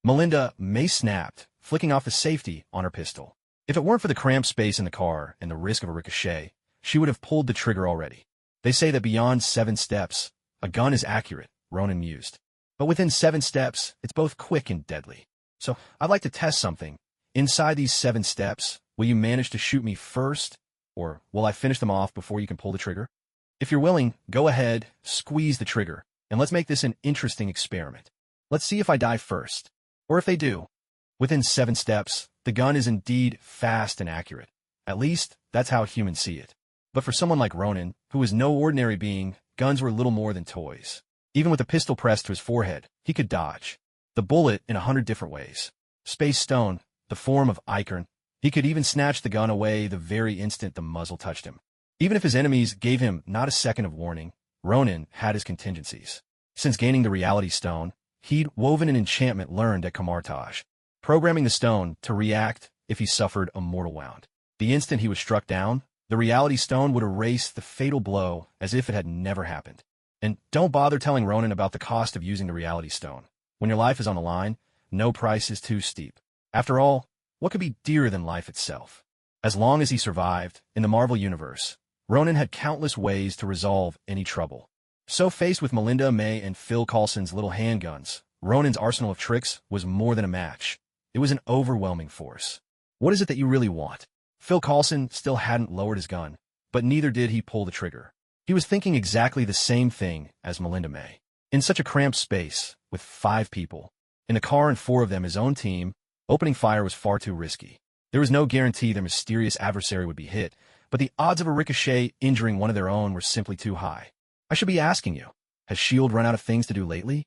Melinda May snapped, flicking off the safety on her pistol. If it weren't for the cramped space in the car and the risk of a ricochet, she would have pulled the trigger already. They say that beyond 7 steps, a gun is accurate, Ronan mused. But within 7 steps, it's both quick and deadly. So, I'd like to test something. Inside these 7 steps, will you manage to shoot me first, or will I finish them off before you can pull the trigger? If you're willing, go ahead, squeeze the trigger, and let's make this an interesting experiment. Let's see if I die first. Or if they do. Within 7 steps, the gun is indeed fast and accurate. At least, that's how humans see it. But for someone like Ronan, who is no ordinary being, guns were little more than toys. Even with a pistol pressed to his forehead, he could dodge the bullet in 100 different ways. Space Stone, the form of Icon, he could even snatch the gun away the very instant the muzzle touched him. Even if his enemies gave him not a second of warning, Ronan had his contingencies. Since gaining the Reality Stone, he'd woven an enchantment learned at Kamartaj, programming the stone to react if he suffered a mortal wound. The instant he was struck down, the Reality Stone would erase the fatal blow as if it had never happened. And don't bother telling Ronan about the cost of using the Reality Stone. When your life is on the line, no price is too steep. After all, what could be dearer than life itself? As long as he survived, in the Marvel Universe, Ronan had countless ways to resolve any trouble. So faced with Melinda May and Phil Coulson's little handguns, Ronan's arsenal of tricks was more than a match. It was an overwhelming force. What is it that you really want? Phil Coulson still hadn't lowered his gun, but neither did he pull the trigger. He was thinking exactly the same thing as Melinda May. In such a cramped space, with 5 people, in the car and 4 of them his own team, opening fire was far too risky. There was no guarantee their mysterious adversary would be hit, but the odds of a ricochet injuring one of their own were simply too high. I should be asking you, has S.H.I.E.L.D. run out of things to do lately?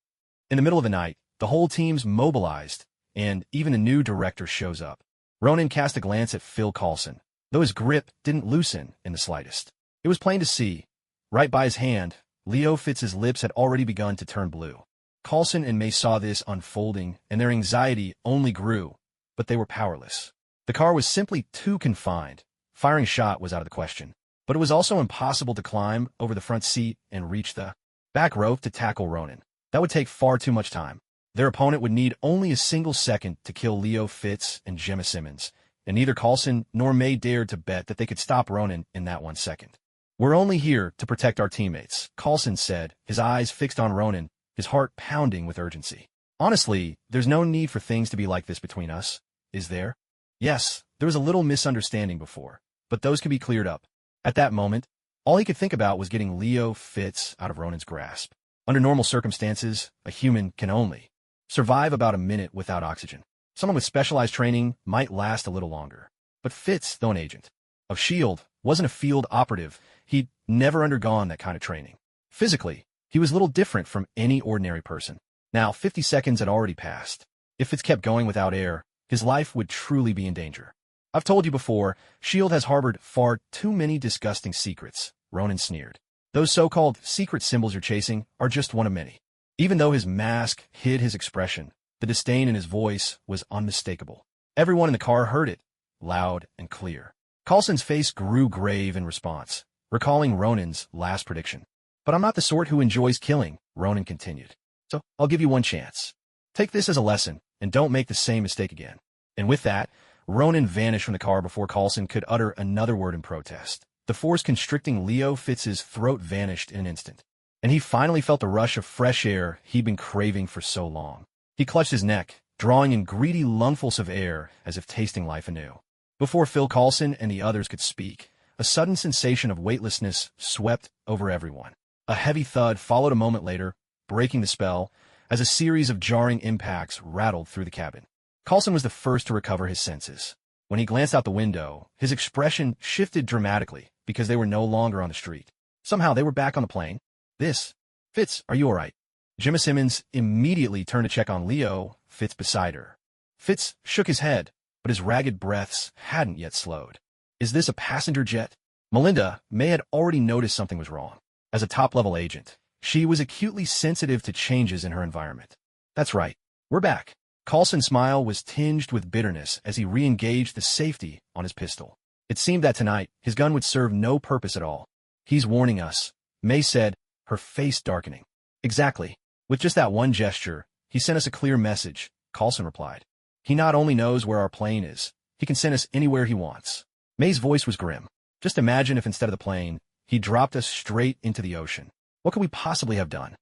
In the middle of the night, the whole team's mobilized, and even the new director shows up. Ronan cast a glance at Phil Coulson, though his grip didn't loosen in the slightest. It was plain to see. Right by his hand, Leo Fitz's lips had already begun to turn blue. Coulson and May saw this unfolding, and their anxiety only grew, but they were powerless. The car was simply too confined. Firing a shot was out of the question. But it was also impossible to climb over the front seat and reach the back rope to tackle Ronan. That would take far too much time. Their opponent would need only a single second to kill Leo Fitz and Gemma Simmons, and neither Coulson nor May dared to bet that they could stop Ronan in that 1 second. We're only here to protect our teammates, Coulson said, his eyes fixed on Ronan, his heart pounding with urgency. Honestly, there's no need for things to be like this between us, is there? Yes, there was a little misunderstanding before, but those can be cleared up. At that moment, all he could think about was getting Leo Fitz out of Ronan's grasp. Under normal circumstances, a human can only survive about a minute without oxygen. Someone with specialized training might last a little longer. But Fitz, though an agent of S.H.I.E.L.D., wasn't a field operative. He'd never undergone that kind of training. Physically, he was little different from any ordinary person. Now, 50 seconds had already passed. If Fitz kept going without air, his life would truly be in danger. I've told you before, S.H.I.E.L.D. has harbored far too many disgusting secrets, Ronan sneered. Those so-called secret symbols you're chasing are just one of many. Even though his mask hid his expression, the disdain in his voice was unmistakable. Everyone in the car heard it, loud and clear. Coulson's face grew grave in response, recalling Ronan's last prediction. But I'm not the sort who enjoys killing, Ronan continued. So I'll give you one chance. Take this as a lesson, and don't make the same mistake again. And with that, Ronan vanished from the car before Coulson could utter another word in protest. The force constricting Leo Fitz's throat vanished in an instant, and he finally felt the rush of fresh air he'd been craving for so long. He clutched his neck, drawing in greedy lungfuls of air as if tasting life anew. Before Phil Coulson and the others could speak, a sudden sensation of weightlessness swept over everyone. A heavy thud followed a moment later, breaking the spell, as a series of jarring impacts rattled through the cabin. Coulson was the first to recover his senses. When he glanced out the window, his expression shifted dramatically because they were no longer on the street. Somehow they were back on the plane. Fitz, are you all right? Gemma Simmons immediately turned to check on Leo Fitz beside her. Fitz shook his head, but his ragged breaths hadn't yet slowed. Is this a passenger jet? Melinda May had already noticed something was wrong. As a top-level agent, she was acutely sensitive to changes in her environment. That's right, we're back. Coulson's smile was tinged with bitterness as he re-engaged the safety on his pistol. It seemed that tonight, his gun would serve no purpose at all. He's warning us, May said, her face darkening. Exactly. With just that one gesture, he sent us a clear message, Coulson replied. He not only knows where our plane is, he can send us anywhere he wants. May's voice was grim. Just imagine if instead of the plane, he dropped us straight into the ocean. What could we possibly have done?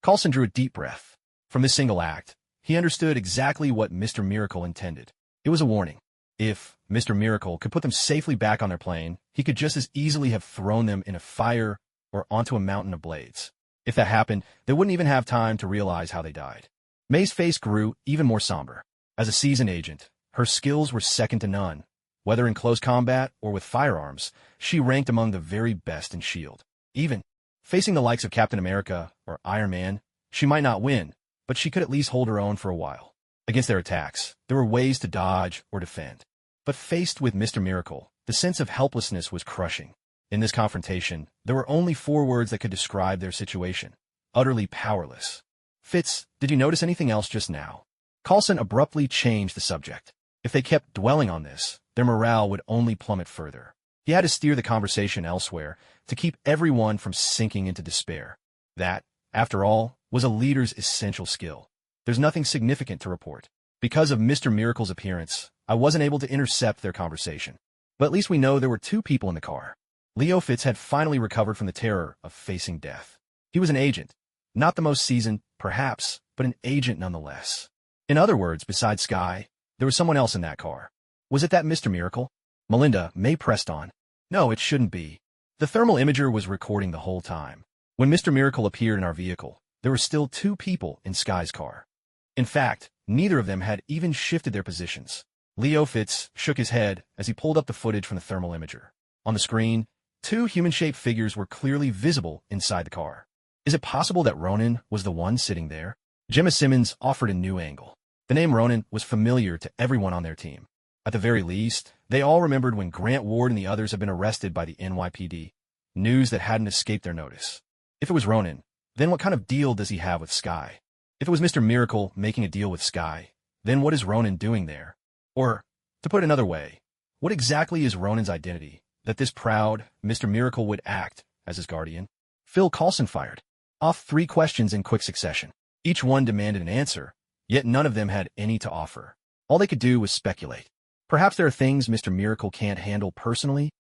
Coulson drew a deep breath. From this single act, he understood exactly what Mr. Miracle intended. It was a warning. If Mr. Miracle could put them safely back on their plane, he could just as easily have thrown them in a fire or onto a mountain of blades. If that happened, they wouldn't even have time to realize how they died. May's face grew even more somber. As a seasoned agent, her skills were second to none. Whether in close combat or with firearms, she ranked among the very best in S.H.I.E.L.D. Even facing the likes of Captain America or Iron Man, she might not win, but she could at least hold her own for a while. Against their attacks, there were ways to dodge or defend. But faced with Mr. Miracle, the sense of helplessness was crushing. In this confrontation, there were only 4 words that could describe their situation. Utterly powerless. Fitz, did you notice anything else just now? Coulson abruptly changed the subject. If they kept dwelling on this, their morale would only plummet further. He had to steer the conversation elsewhere to keep everyone from sinking into despair. That, after all, was a leader's essential skill. There's nothing significant to report. Because of Mr. Miracle's appearance, I wasn't able to intercept their conversation. But at least we know there were 2 people in the car. Leo Fitz had finally recovered from the terror of facing death. He was an agent. Not the most seasoned, perhaps, but an agent nonetheless. In other words, besides Skye, there was someone else in that car. Was it that Mr. Miracle? Melinda May pressed on. No, it shouldn't be. The thermal imager was recording the whole time. When Mr. Miracle appeared in our vehicle, there were still 2 people in Skye's car. In fact, neither of them had even shifted their positions. Leo Fitz shook his head as he pulled up the footage from the thermal imager. On the screen, 2 human-shaped figures were clearly visible inside the car. Is it possible that Ronan was the one sitting there? Gemma Simmons offered a new angle. The name Ronan was familiar to everyone on their team. At the very least, they all remembered when Grant Ward and the others had been arrested by the NYPD, news that hadn't escaped their notice. If it was Ronan, then what kind of deal does he have with Skye? If it was Mr. Miracle making a deal with Skye, then what is Ronan doing there? Or, to put it another way, what exactly is Ronan's identity that this proud Mr. Miracle would act as his guardian? Phil Coulson fired off 3 questions in quick succession. Each one demanded an answer, yet none of them had any to offer. All they could do was speculate. Perhaps there are things Mr. Miracle can't handle personally,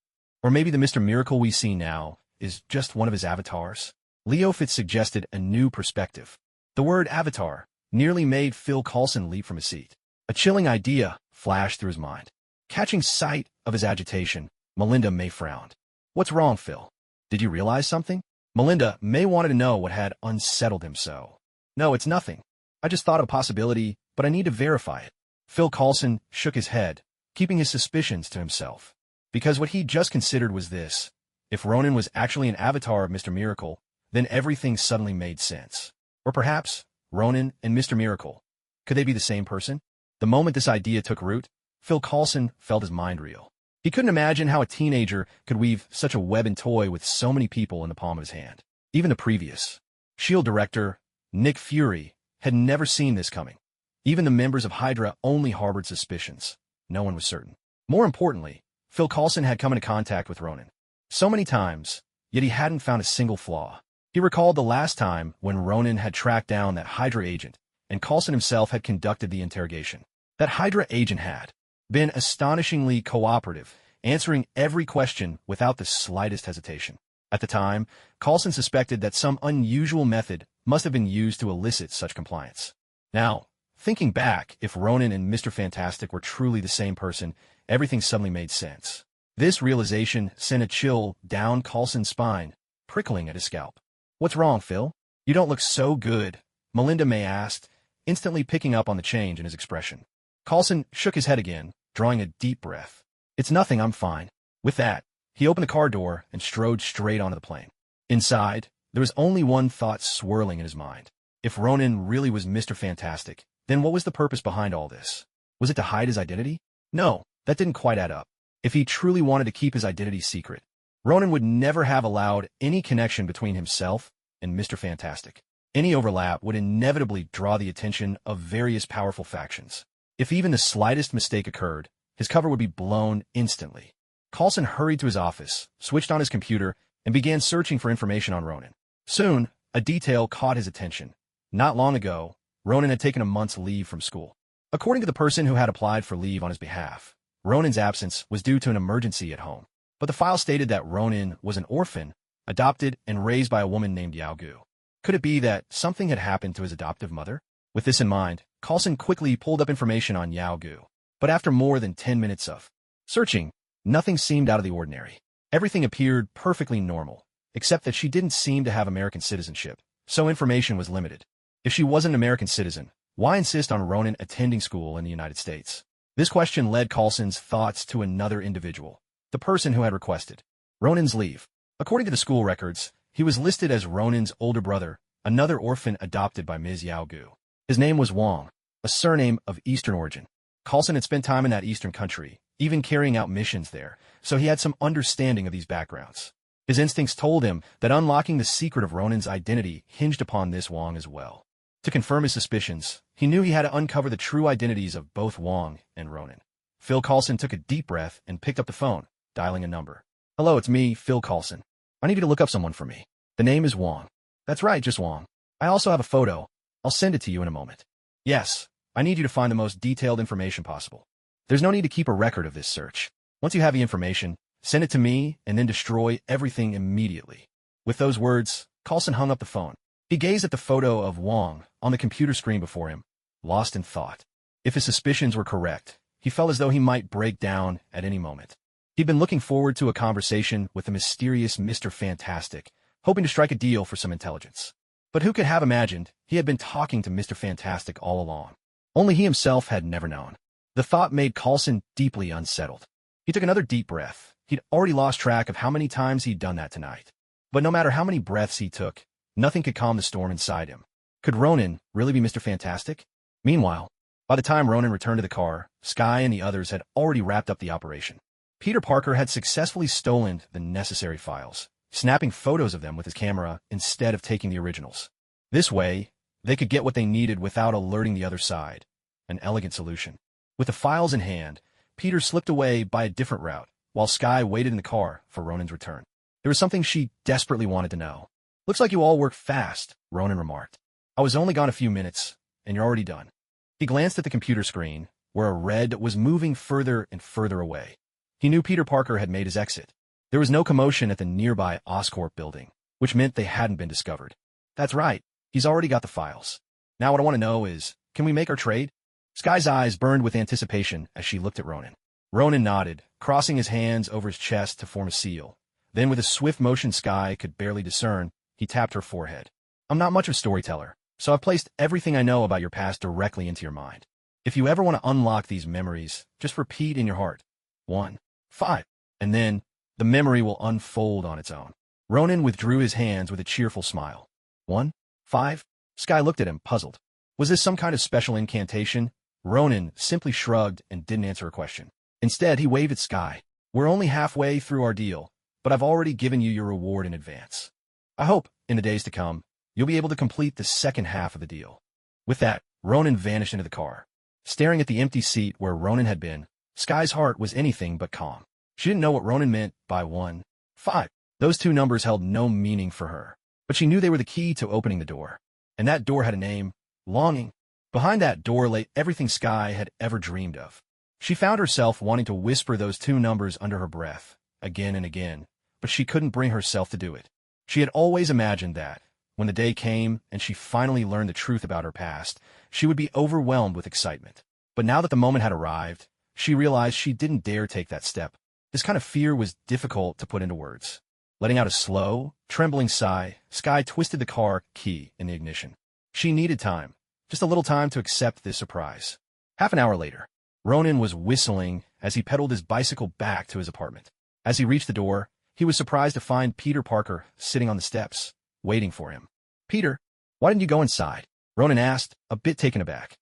or maybe the Mr. Miracle we see now is just one of his avatars. Leo Fitz suggested a new perspective. The word avatar nearly made Phil Coulson leap from his seat. A chilling idea flashed through his mind. Catching sight of his agitation, Melinda May frowned. What's wrong, Phil? Did you realize something? Melinda May wanted to know what had unsettled him so. No, it's nothing. I just thought of a possibility, but I need to verify it. Phil Coulson shook his head, keeping his suspicions to himself. Because what he just considered was this. If Ronan was actually an avatar of Mr. Miracle, then everything suddenly made sense. Or perhaps, Ronan and Mr. Miracle. Could they be the same person? The moment this idea took root, Phil Coulson felt his mind reel. He couldn't imagine how a teenager could weave such a web and toy with so many people in the palm of his hand. Even the previous S.H.I.E.L.D. director, Nick Fury, had never seen this coming. Even the members of Hydra only harbored suspicions. No one was certain. More importantly, Phil Coulson had come into contact with Ronan so many times, yet he hadn't found a single flaw. He recalled the last time when Ronan had tracked down that Hydra agent, and Coulson himself had conducted the interrogation. That Hydra agent had been astonishingly cooperative, answering every question without the slightest hesitation. At the time, Coulson suspected that some unusual method must have been used to elicit such compliance. Now, thinking back, if Ronan and Mr. Fantastic were truly the same person, everything suddenly made sense. This realization sent a chill down Coulson's spine, prickling at his scalp. "What's wrong, Phil? You don't look so good," Melinda May asked, instantly picking up on the change in his expression. Coulson shook his head again, drawing a deep breath. "It's nothing, I'm fine." With that, he opened the car door and strode straight onto the plane. Inside, there was only one thought swirling in his mind. If Ronan really was Mr. Fantastic, then what was the purpose behind all this? Was it to hide his identity? No, that didn't quite add up. If he truly wanted to keep his identity secret, Ronan would never have allowed any connection between himself and Mr. Fantastic. Any overlap would inevitably draw the attention of various powerful factions. If even the slightest mistake occurred, his cover would be blown instantly. Coulson hurried to his office, switched on his computer, and began searching for information on Ronan. Soon, a detail caught his attention. Not long ago, Ronan had taken a month's leave from school. According to the person who had applied for leave on his behalf, Ronan's absence was due to an emergency at home. But the file stated that Ronan was an orphan, adopted and raised by a woman named Yao Gu. Could it be that something had happened to his adoptive mother? With this in mind, Coulson quickly pulled up information on Yao Gu. But after more than 10 minutes of searching, nothing seemed out of the ordinary. Everything appeared perfectly normal, except that she didn't seem to have American citizenship, so information was limited. If she wasn't an American citizen, why insist on Ronan attending school in the United States? This question led Coulson's thoughts to another individual, the person who had requested Ronan's leave. According to the school records, he was listed as Ronan's older brother, another orphan adopted by Ms. Yao Gu. His name was Wong, a surname of Eastern origin. Coulson had spent time in that Eastern country, even carrying out missions there, so he had some understanding of these backgrounds. His instincts told him that unlocking the secret of Ronan's identity hinged upon this Wong as well. To confirm his suspicions, he knew he had to uncover the true identities of both Wong and Ronan. Phil Coulson took a deep breath and picked up the phone, dialing a number. "Hello, it's me, Phil Coulson. I need you to look up someone for me. The name is Wong." "That's right, just Wong. I also have a photo. I'll send it to you in a moment." "Yes, I need you to find the most detailed information possible. There's no need to keep a record of this search. Once you have the information, send it to me and then destroy everything immediately." With those words, Coulson hung up the phone. He gazed at the photo of Wong on the computer screen before him, lost in thought. If his suspicions were correct, he felt as though he might break down at any moment. He'd been looking forward to a conversation with the mysterious Mr. Fantastic, hoping to strike a deal for some intelligence. But who could have imagined he had been talking to Mr. Fantastic all along? Only he himself had never known. The thought made Coulson deeply unsettled. He took another deep breath. He'd already lost track of how many times he'd done that tonight. But no matter how many breaths he took, nothing could calm the storm inside him. Could Ronan really be Mr. Fantastic? Meanwhile, by the time Ronan returned to the car, Sky and the others had already wrapped up the operation. Peter Parker had successfully stolen the necessary files, snapping photos of them with his camera instead of taking the originals. This way, they could get what they needed without alerting the other side. An elegant solution. With the files in hand, Peter slipped away by a different route, while Sky waited in the car for Ronan's return. There was something she desperately wanted to know. "Looks like you all work fast," Ronan remarked. "I was only gone a few minutes, and you're already done." He glanced at the computer screen, where a red was moving further and further away. He knew Peter Parker had made his exit. There was no commotion at the nearby Oscorp building, which meant they hadn't been discovered. "That's right. He's already got the files. Now what I want to know is, can we make our trade?" Sky's eyes burned with anticipation as she looked at Ronan. Ronan nodded, crossing his hands over his chest to form a seal. Then with a swift motion Sky could barely discern, he tapped her forehead. "I'm not much of a storyteller, so I've placed everything I know about your past directly into your mind. If you ever want to unlock these memories, just repeat in your heart, 1, 5, and then the memory will unfold on its own." Ronan withdrew his hands with a cheerful smile. 1, 5? Sky looked at him, puzzled. Was this some kind of special incantation? Ronan simply shrugged and didn't answer her question. Instead, he waved at Sky. We're only halfway through our deal, but I've already given you your reward in advance. I hope, in the days to come, you'll be able to complete the second half of the deal. With that, Ronan vanished into the car. Staring at the empty seat where Ronan had been, Sky's heart was anything but calm. She didn't know what Ronan meant by 1, 5. Those two numbers held no meaning for her, but she knew they were the key to opening the door. And that door had a name, Longing. Behind that door lay everything Sky had ever dreamed of. She found herself wanting to whisper those two numbers under her breath, again and again, but she couldn't bring herself to do it. She had always imagined that, when the day came and she finally learned the truth about her past, she would be overwhelmed with excitement. But now that the moment had arrived, she realized she didn't dare take that step. This kind of fear was difficult to put into words. Letting out a slow, trembling sigh, Sky twisted the car key in the ignition. She needed time, just a little time to accept this surprise. Half an hour later, Ronan was whistling as he pedaled his bicycle back to his apartment. As he reached the door, he was surprised to find Peter Parker sitting on the steps, waiting for him. Peter, why didn't you go inside? Ronan asked, a bit taken aback.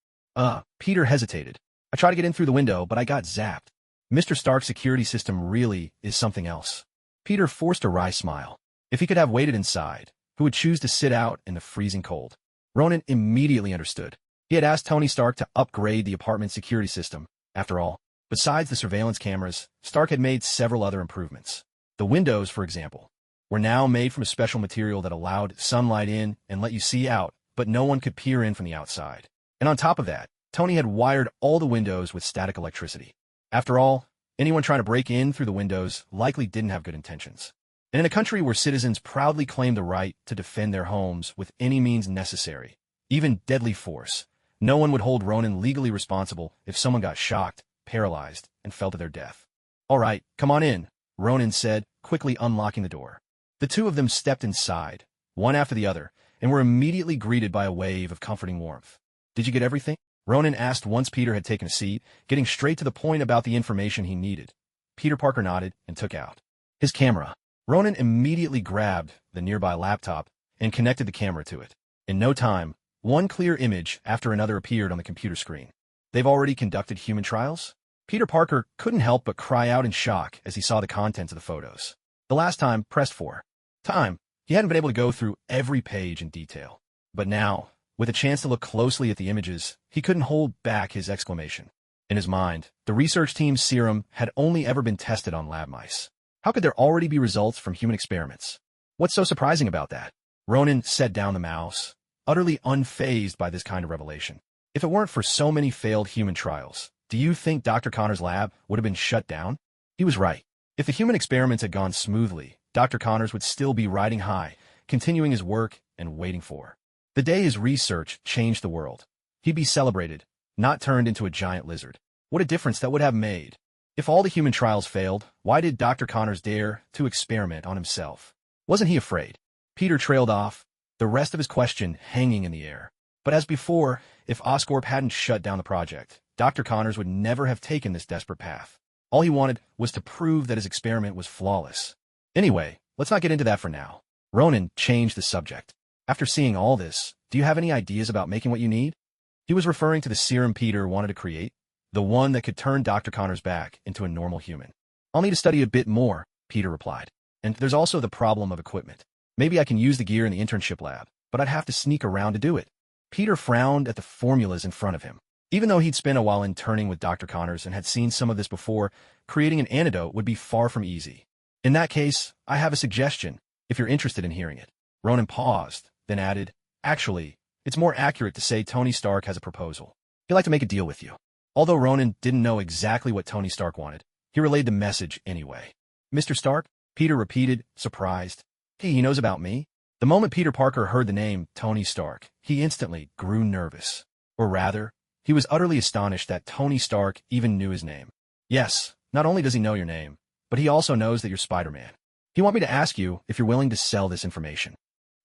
Peter hesitated. I tried to get in through the window, but I got zapped. Mr. Stark's security system really is something else. Peter forced a wry smile. If he could have waited inside, who would choose to sit out in the freezing cold? Ronan immediately understood. He had asked Tony Stark to upgrade the apartment's security system. After all, besides the surveillance cameras, Stark had made several other improvements. The windows, for example, were now made from a special material that allowed sunlight in and let you see out, but no one could peer in from the outside. And on top of that, Tony had wired all the windows with static electricity. After all, anyone trying to break in through the windows likely didn't have good intentions. And in a country where citizens proudly claim the right to defend their homes with any means necessary, even deadly force, no one would hold Ronan legally responsible if someone got shocked, paralyzed, and fell to their death. All right, come on in, Ronan said, quickly unlocking the door. The two of them stepped inside, one after the other, and were immediately greeted by a wave of comforting warmth. Did you get everything? Ronan asked once Peter had taken a seat, getting straight to the point about the information he needed. Peter Parker nodded and took out his camera. Ronan immediately grabbed the nearby laptop and connected the camera to it. In no time, one clear image after another appeared on the computer screen. They've already conducted human trials? Peter Parker couldn't help but cry out in shock as he saw the contents of the photos. The last time, pressed for time, he hadn't been able to go through every page in detail. But now, with a chance to look closely at the images, he couldn't hold back his exclamation. In his mind, the research team's serum had only ever been tested on lab mice. How could there already be results from human experiments? What's so surprising about that? Ronan set down the mouse, utterly unfazed by this kind of revelation. If it weren't for so many failed human trials, do you think Dr. Connor's lab would have been shut down? He was right. If the human experiments had gone smoothly, Dr. Connors would still be riding high, continuing his work and waiting for the day his research changed the world. He'd be celebrated, not turned into a giant lizard. What a difference that would have made. If all the human trials failed, why did Dr. Connors dare to experiment on himself? Wasn't he afraid? Peter trailed off, the rest of his question hanging in the air. But as before, if Oscorp hadn't shut down the project, Dr. Connors would never have taken this desperate path. All he wanted was to prove that his experiment was flawless. Anyway, let's not get into that for now. Ronan changed the subject. After seeing all this, do you have any ideas about making what you need? He was referring to the serum Peter wanted to create, the one that could turn Dr. Connors back into a normal human. I'll need to study a bit more, Peter replied. And there's also the problem of equipment. Maybe I can use the gear in the internship lab, but I'd have to sneak around to do it. Peter frowned at the formulas in front of him. Even though he'd spent a while interning with Dr. Connors and had seen some of this before, creating an antidote would be far from easy. In that case, I have a suggestion, if you're interested in hearing it. Ronan paused, then added, actually, it's more accurate to say Tony Stark has a proposal. He'd like to make a deal with you. Although Ronan didn't know exactly what Tony Stark wanted, he relayed the message anyway. Mr. Stark? Peter repeated, surprised. He knows about me? The moment Peter Parker heard the name Tony Stark, he instantly grew nervous. Or rather, he was utterly astonished that Tony Stark even knew his name. Yes, not only does he know your name, but he also knows that you're Spider-Man. He wants me to ask you if you're willing to sell this information.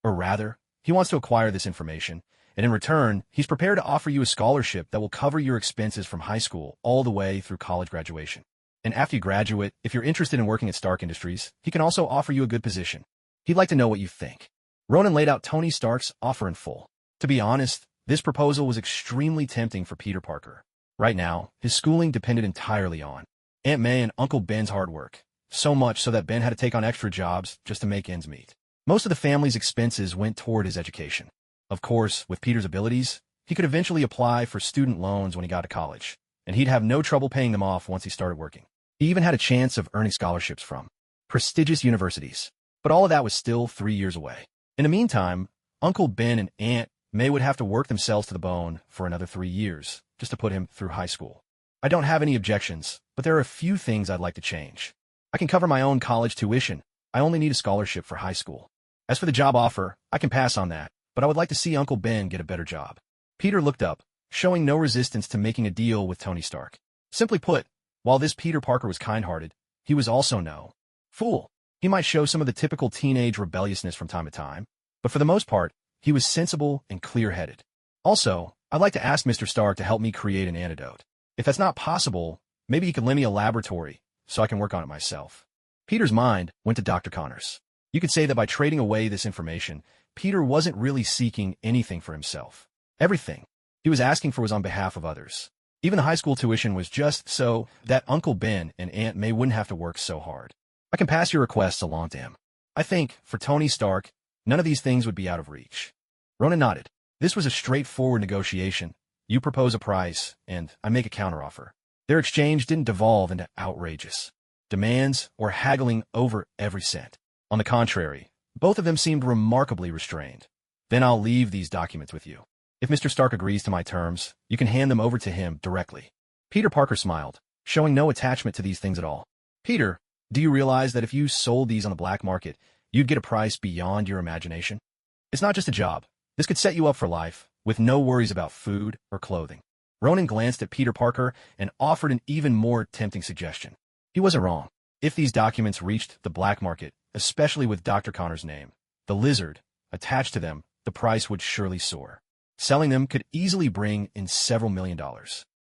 Or rather, he wants to acquire this information, and in return, he's prepared to offer you a scholarship that will cover your expenses from high school all the way through college graduation. And after you graduate, if you're interested in working at Stark Industries, he can also offer you a good position. He'd like to know what you think. Ronan laid out Tony Stark's offer in full. To be honest, this proposal was extremely tempting for Peter Parker. Right now, his schooling depended entirely on Aunt May and Uncle Ben's hard work, so much so that Ben had to take on extra jobs just to make ends meet. Most of the family's expenses went toward his education. Of course, with Peter's abilities, he could eventually apply for student loans when he got to college, and he'd have no trouble paying them off once he started working. He even had a chance of earning scholarships from prestigious universities. But all of that was still 3 years away. In the meantime, Uncle Ben and Aunt May would have to work themselves to the bone for another 3 years just to put him through high school. I don't have any objections, but there are a few things I'd like to change. I can cover my own college tuition. I only need a scholarship for high school. As for the job offer, I can pass on that, but I would like to see Uncle Ben get a better job. Peter looked up, showing no resistance to making a deal with Tony Stark. Simply put, while this Peter Parker was kind-hearted, he was also no fool. He might show some of the typical teenage rebelliousness from time to time, but for the most part, he was sensible and clear-headed. Also, I'd like to ask Mr. Stark to help me create an antidote. If that's not possible, maybe he could lend me a laboratory so I can work on it myself. Peter's mind went to Dr. Connors. You could say that by trading away this information, Peter wasn't really seeking anything for himself. Everything he was asking for was on behalf of others. Even the high school tuition was just so that Uncle Ben and Aunt May wouldn't have to work so hard. I can pass your requests along to him. I think, for Tony Stark, none of these things would be out of reach. Ronan nodded. This was a straightforward negotiation. You propose a price, and I make a counteroffer. Their exchange didn't devolve into outrageous demands or haggling over every cent. On the contrary, both of them seemed remarkably restrained. Then I'll leave these documents with you. If Mr. Stark agrees to my terms, you can hand them over to him directly. Peter Parker smiled, showing no attachment to these things at all. Peter, do you realize that if you sold these on the black market, you'd get a price beyond your imagination? It's not just a job. This could set you up for life, with no worries about food or clothing. Ronan glanced at Peter Parker and offered an even more tempting suggestion. He wasn't wrong. If these documents reached the black market, especially with Dr. Connor's name, the lizard, attached to them, the price would surely soar. Selling them could easily bring in several $1 million.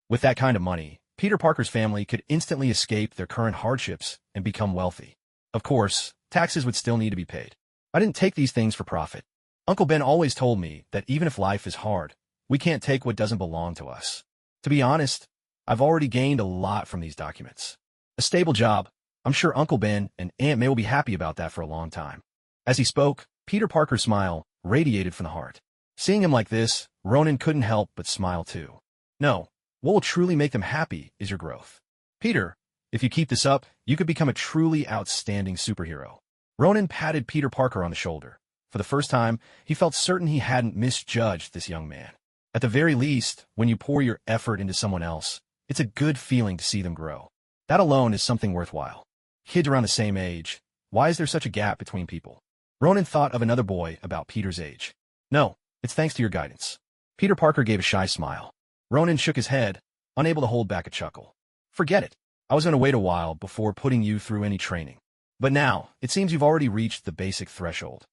With that kind of money, Peter Parker's family could instantly escape their current hardships and become wealthy. Of course, taxes would still need to be paid. I didn't take these things for profit. Uncle Ben always told me that even if life is hard, we can't take what doesn't belong to us. To be honest, I've already gained a lot from these documents. A stable job. I'm sure Uncle Ben and Aunt May will be happy about that for a long time. As he spoke, Peter Parker's smile radiated from the heart. Seeing him like this, Ronan couldn't help but smile too. No, what will truly make them happy is your growth. Peter, if you keep this up, you could become a truly outstanding superhero. Ronan patted Peter Parker on the shoulder. For the first time, he felt certain he hadn't misjudged this young man. At the very least, when you pour your effort into someone else, it's a good feeling to see them grow. That alone is something worthwhile. Kids around the same age, why is there such a gap between people? Ronan thought of another boy about Peter's age. No, it's thanks to your guidance. Peter Parker gave a shy smile. Ronan shook his head, unable to hold back a chuckle. Forget it. I was going to wait a while before putting you through any training. But now, it seems you've already reached the basic threshold.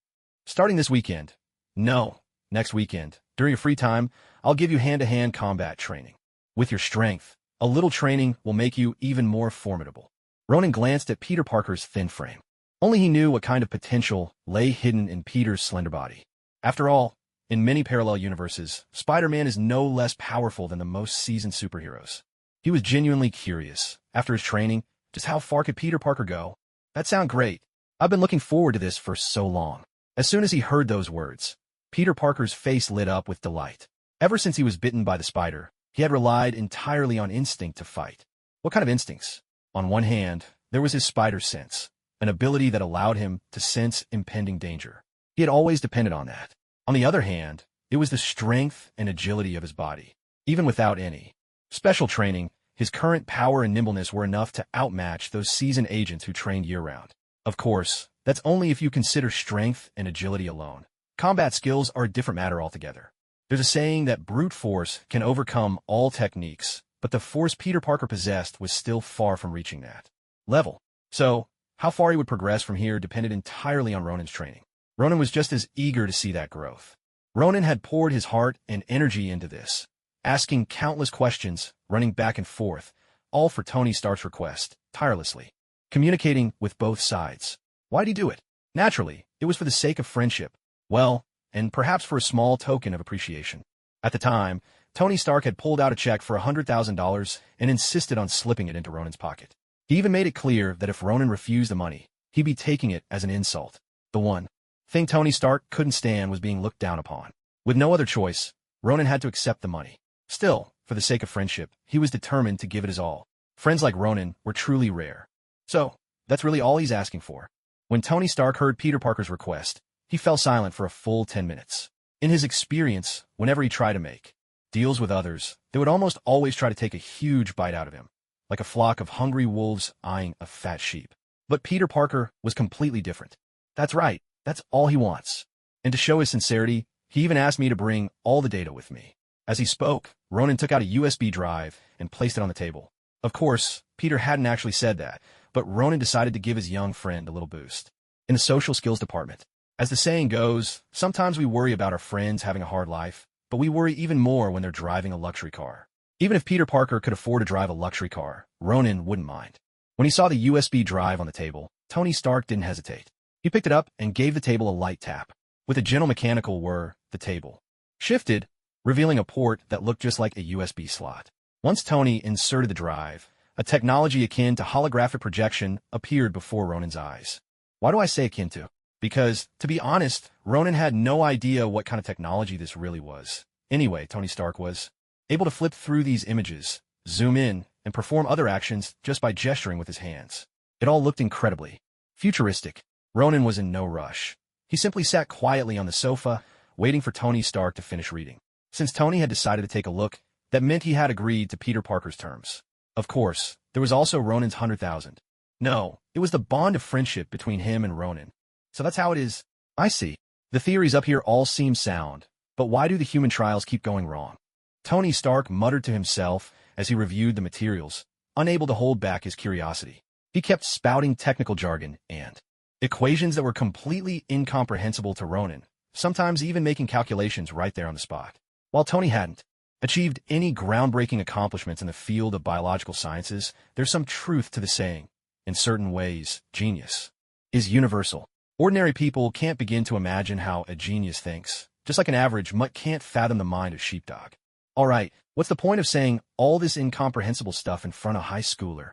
Starting this weekend, no, next weekend, during your free time, I'll give you hand-to-hand combat training. With your strength, a little training will make you even more formidable. Ronan glanced at Peter Parker's thin frame. Only he knew what kind of potential lay hidden in Peter's slender body. After all, in many parallel universes, Spider-Man is no less powerful than the most seasoned superheroes. He was genuinely curious, after his training, just how far could Peter Parker go? That sounds great. I've been looking forward to this for so long. As soon as he heard those words, Peter Parker's face lit up with delight. Ever since he was bitten by the spider, he had relied entirely on instinct to fight. What kind of instincts? On one hand, there was his spider sense, an ability that allowed him to sense impending danger. He had always depended on that. On the other hand, it was the strength and agility of his body. Even without any special training, his current power and nimbleness were enough to outmatch those seasoned agents who trained year-round. Of course, that's only if you consider strength and agility alone. Combat skills are a different matter altogether. There's a saying that brute force can overcome all techniques, but the force Peter Parker possessed was still far from reaching that level. So, how far he would progress from here depended entirely on Ronan's training. Ronan was just as eager to see that growth. Ronan had poured his heart and energy into this, asking countless questions, running back and forth, all for Tony Stark's request, tirelessly, communicating with both sides. Why'd he do it? Naturally, it was for the sake of friendship. Well, and perhaps for a small token of appreciation. At the time, Tony Stark had pulled out a check for $100,000 and insisted on slipping it into Ronan's pocket. He even made it clear that if Ronan refused the money, he'd be taking it as an insult. The one thing Tony Stark couldn't stand was being looked down upon. With no other choice, Ronan had to accept the money. Still, for the sake of friendship, he was determined to give it his all. Friends like Ronan were truly rare. So, that's really all he's asking for. When Tony Stark heard Peter Parker's request, he fell silent for a full 10 minutes. In his experience, whenever he tried to make deals with others, they would almost always try to take a huge bite out of him, like a flock of hungry wolves eyeing a fat sheep. But Peter Parker was completely different. That's right, that's all he wants. And to show his sincerity, he even asked me to bring all the data with me. As he spoke, Ronan took out a USB drive and placed it on the table. Of course, Peter hadn't actually said that, but Ronan decided to give his young friend a little boost. In the social skills department, as the saying goes, sometimes we worry about our friends having a hard life, but we worry even more when they're driving a luxury car. Even if Peter Parker could afford to drive a luxury car, Ronan wouldn't mind. When he saw the USB drive on the table, Tony Stark didn't hesitate. He picked it up and gave the table a light tap. With a gentle mechanical whir, the table shifted, revealing a port that looked just like a USB slot. Once Tony inserted the drive, a technology akin to holographic projection appeared before Ronan's eyes. Why do I say akin to? Because, to be honest, Ronan had no idea what kind of technology this really was. Anyway, Tony Stark was able to flip through these images, zoom in, and perform other actions just by gesturing with his hands. It all looked incredibly futuristic. Ronan was in no rush. He simply sat quietly on the sofa, waiting for Tony Stark to finish reading. Since Tony had decided to take a look, that meant he had agreed to Peter Parker's terms. Of course, there was also Ronan's 100,000. No, it was the bond of friendship between him and Ronan. So that's how it is. I see. The theories up here all seem sound, but why do the human trials keep going wrong? Tony Stark muttered to himself as he reviewed the materials, unable to hold back his curiosity. He kept spouting technical jargon and equations that were completely incomprehensible to Ronan, sometimes even making calculations right there on the spot. While Tony hadn't achieved any groundbreaking accomplishments in the field of biological sciences, there's some truth to the saying, in certain ways, genius is universal. Ordinary people can't begin to imagine how a genius thinks, just like an average mutt can't fathom the mind of sheepdog. All right, what's the point of saying all this incomprehensible stuff in front of a high schooler?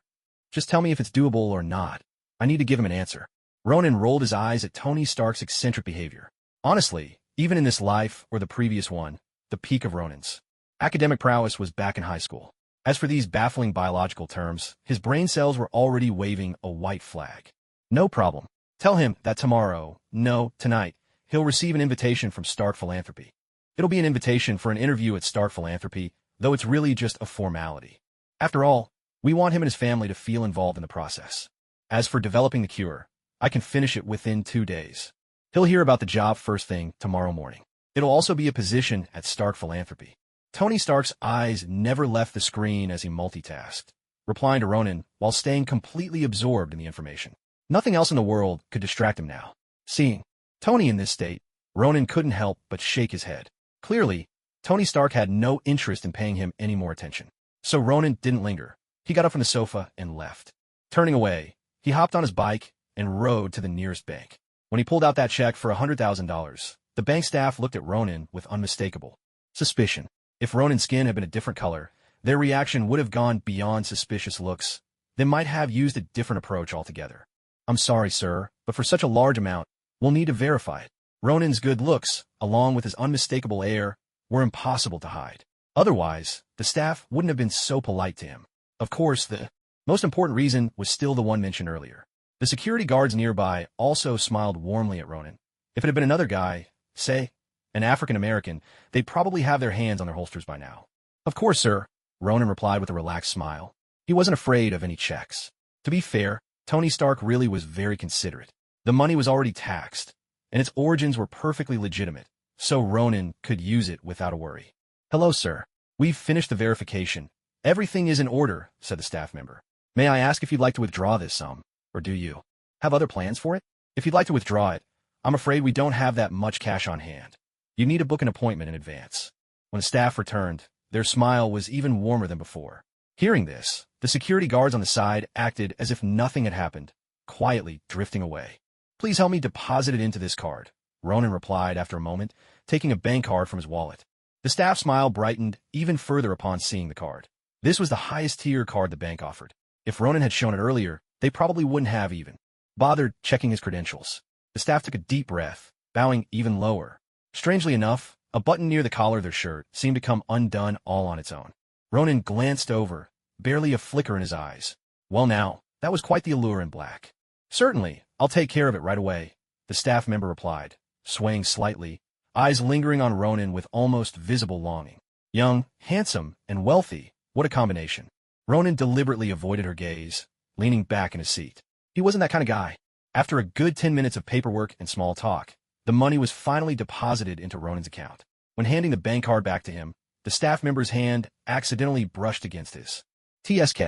Just tell me if it's doable or not. I need to give him an answer. Ronan rolled his eyes at Tony Stark's eccentric behavior. Honestly, even in this life or the previous one, the peak of Ronan's academic prowess was back in high school. As for these baffling biological terms, his brain cells were already waving a white flag. No problem. Tell him that tomorrow, no, tonight, he'll receive an invitation from Stark Philanthropy. It'll be an invitation for an interview at Stark Philanthropy, though it's really just a formality. After all, we want him and his family to feel involved in the process. As for developing the cure, I can finish it within 2 days. He'll hear about the job first thing tomorrow morning. It'll also be a position at Stark Philanthropy. Tony Stark's eyes never left the screen as he multitasked, replying to Ronan while staying completely absorbed in the information. Nothing else in the world could distract him now. Seeing Tony in this state, Ronan couldn't help but shake his head. Clearly, Tony Stark had no interest in paying him any more attention. So Ronan didn't linger. He got up from the sofa and left. Turning away, he hopped on his bike and rode to the nearest bank. When he pulled out that check for $100,000, the bank staff looked at Ronan with unmistakable suspicion. If Ronan's skin had been a different color, their reaction would have gone beyond suspicious looks. They might have used a different approach altogether. I'm sorry, sir, but for such a large amount, we'll need to verify it. Ronan's good looks, along with his unmistakable air, were impossible to hide. Otherwise, the staff wouldn't have been so polite to him. Of course, the most important reason was still the one mentioned earlier. The security guards nearby also smiled warmly at Ronan. If it had been another guy, say, an African-American, they'd probably have their hands on their holsters by now. Of course, sir, Ronan replied with a relaxed smile. He wasn't afraid of any checks. To be fair, Tony Stark really was very considerate. The money was already taxed, and its origins were perfectly legitimate, so Ronan could use it without a worry. Hello, sir. We've finished the verification. Everything is in order, said the staff member. May I ask if you'd like to withdraw this sum, or do you have other plans for it? If you'd like to withdraw it, I'm afraid we don't have that much cash on hand. You need to book an appointment in advance. When the staff returned, their smile was even warmer than before. Hearing this, the security guards on the side acted as if nothing had happened, quietly drifting away. Please help me deposit it into this card, Ronan replied after a moment, taking a bank card from his wallet. The staff smile brightened even further upon seeing the card. This was the highest tier card the bank offered. If Ronan had shown it earlier, they probably wouldn't have even bothered checking his credentials. The staff took a deep breath, bowing even lower. Strangely enough, a button near the collar of their shirt seemed to come undone all on its own. Ronan glanced over, barely a flicker in his eyes. Well now, that was quite the allure in black. Certainly, I'll take care of it right away, the staff member replied, swaying slightly, eyes lingering on Ronan with almost visible longing. Young, handsome, and wealthy, what a combination. Ronan deliberately avoided her gaze, leaning back in his seat. He wasn't that kind of guy. After a good 10 minutes of paperwork and small talk, the money was finally deposited into Ronan's account. When handing the bank card back to him, the staff member's hand accidentally brushed against his. TSK.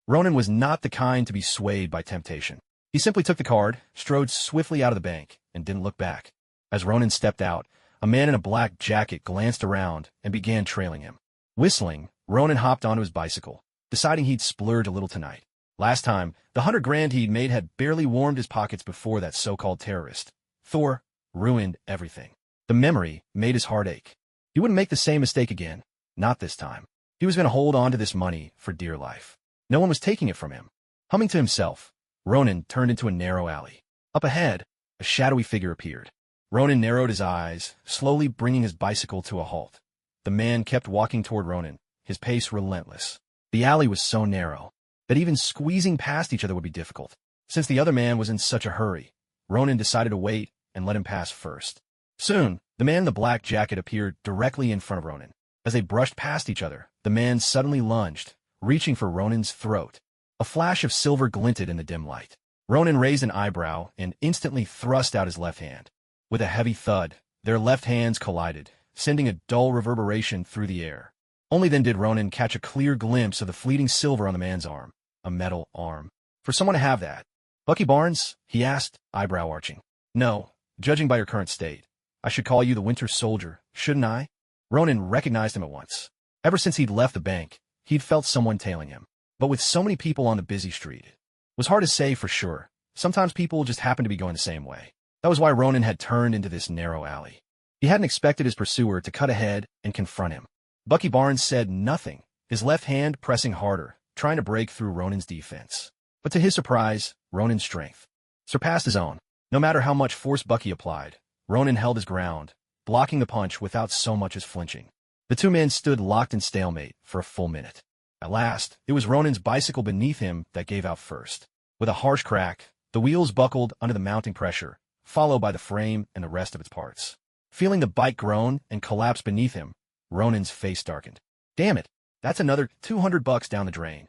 Ronan was not the kind to be swayed by temptation. He simply took the card, strode swiftly out of the bank, and didn't look back. As Ronan stepped out, a man in a black jacket glanced around and began trailing him. Whistling, Ronan hopped onto his bicycle, deciding he'd splurge a little tonight. Last time, the $100 grand he'd made had barely warmed his pockets before that so-called terrorist, Thor, ruined everything. The memory made his heart ache. He wouldn't make the same mistake again. Not this time. He was going to hold on to this money for dear life. No one was taking it from him. Humming to himself, Ronan turned into a narrow alley. Up ahead, a shadowy figure appeared. Ronan narrowed his eyes, slowly bringing his bicycle to a halt. The man kept walking toward Ronan, his pace relentless. The alley was so narrow that even squeezing past each other would be difficult. Since the other man was in such a hurry, Ronan decided to wait and let him pass first. Soon, the man in the black jacket appeared directly in front of Ronan. As they brushed past each other, the man suddenly lunged, reaching for Ronan's throat. A flash of silver glinted in the dim light. Ronan raised an eyebrow and instantly thrust out his left hand. With a heavy thud, their left hands collided, sending a dull reverberation through the air. Only then did Ronan catch a clear glimpse of the fleeting silver on the man's arm. A metal arm. For someone to have that. Bucky Barnes? He asked, eyebrow arching. No, judging by your current state. I should call you the Winter Soldier, shouldn't I? Ronan recognized him at once. Ever since he'd left the bank, he'd felt someone tailing him. But with so many people on the busy street, it was hard to say for sure. Sometimes people just happened to be going the same way. That was why Ronan had turned into this narrow alley. He hadn't expected his pursuer to cut ahead and confront him. Bucky Barnes said nothing, his left hand pressing harder, trying to break through Ronan's defense. But to his surprise, Ronan's strength surpassed his own. No matter how much force Bucky applied, Ronan held his ground, blocking the punch without so much as flinching. The two men stood locked in stalemate for a full minute. At last, it was Ronan's bicycle beneath him that gave out first. With a harsh crack, the wheels buckled under the mounting pressure, followed by the frame and the rest of its parts. Feeling the bike groan and collapse beneath him, Ronan's face darkened. Damn it, that's another $200 down the drain.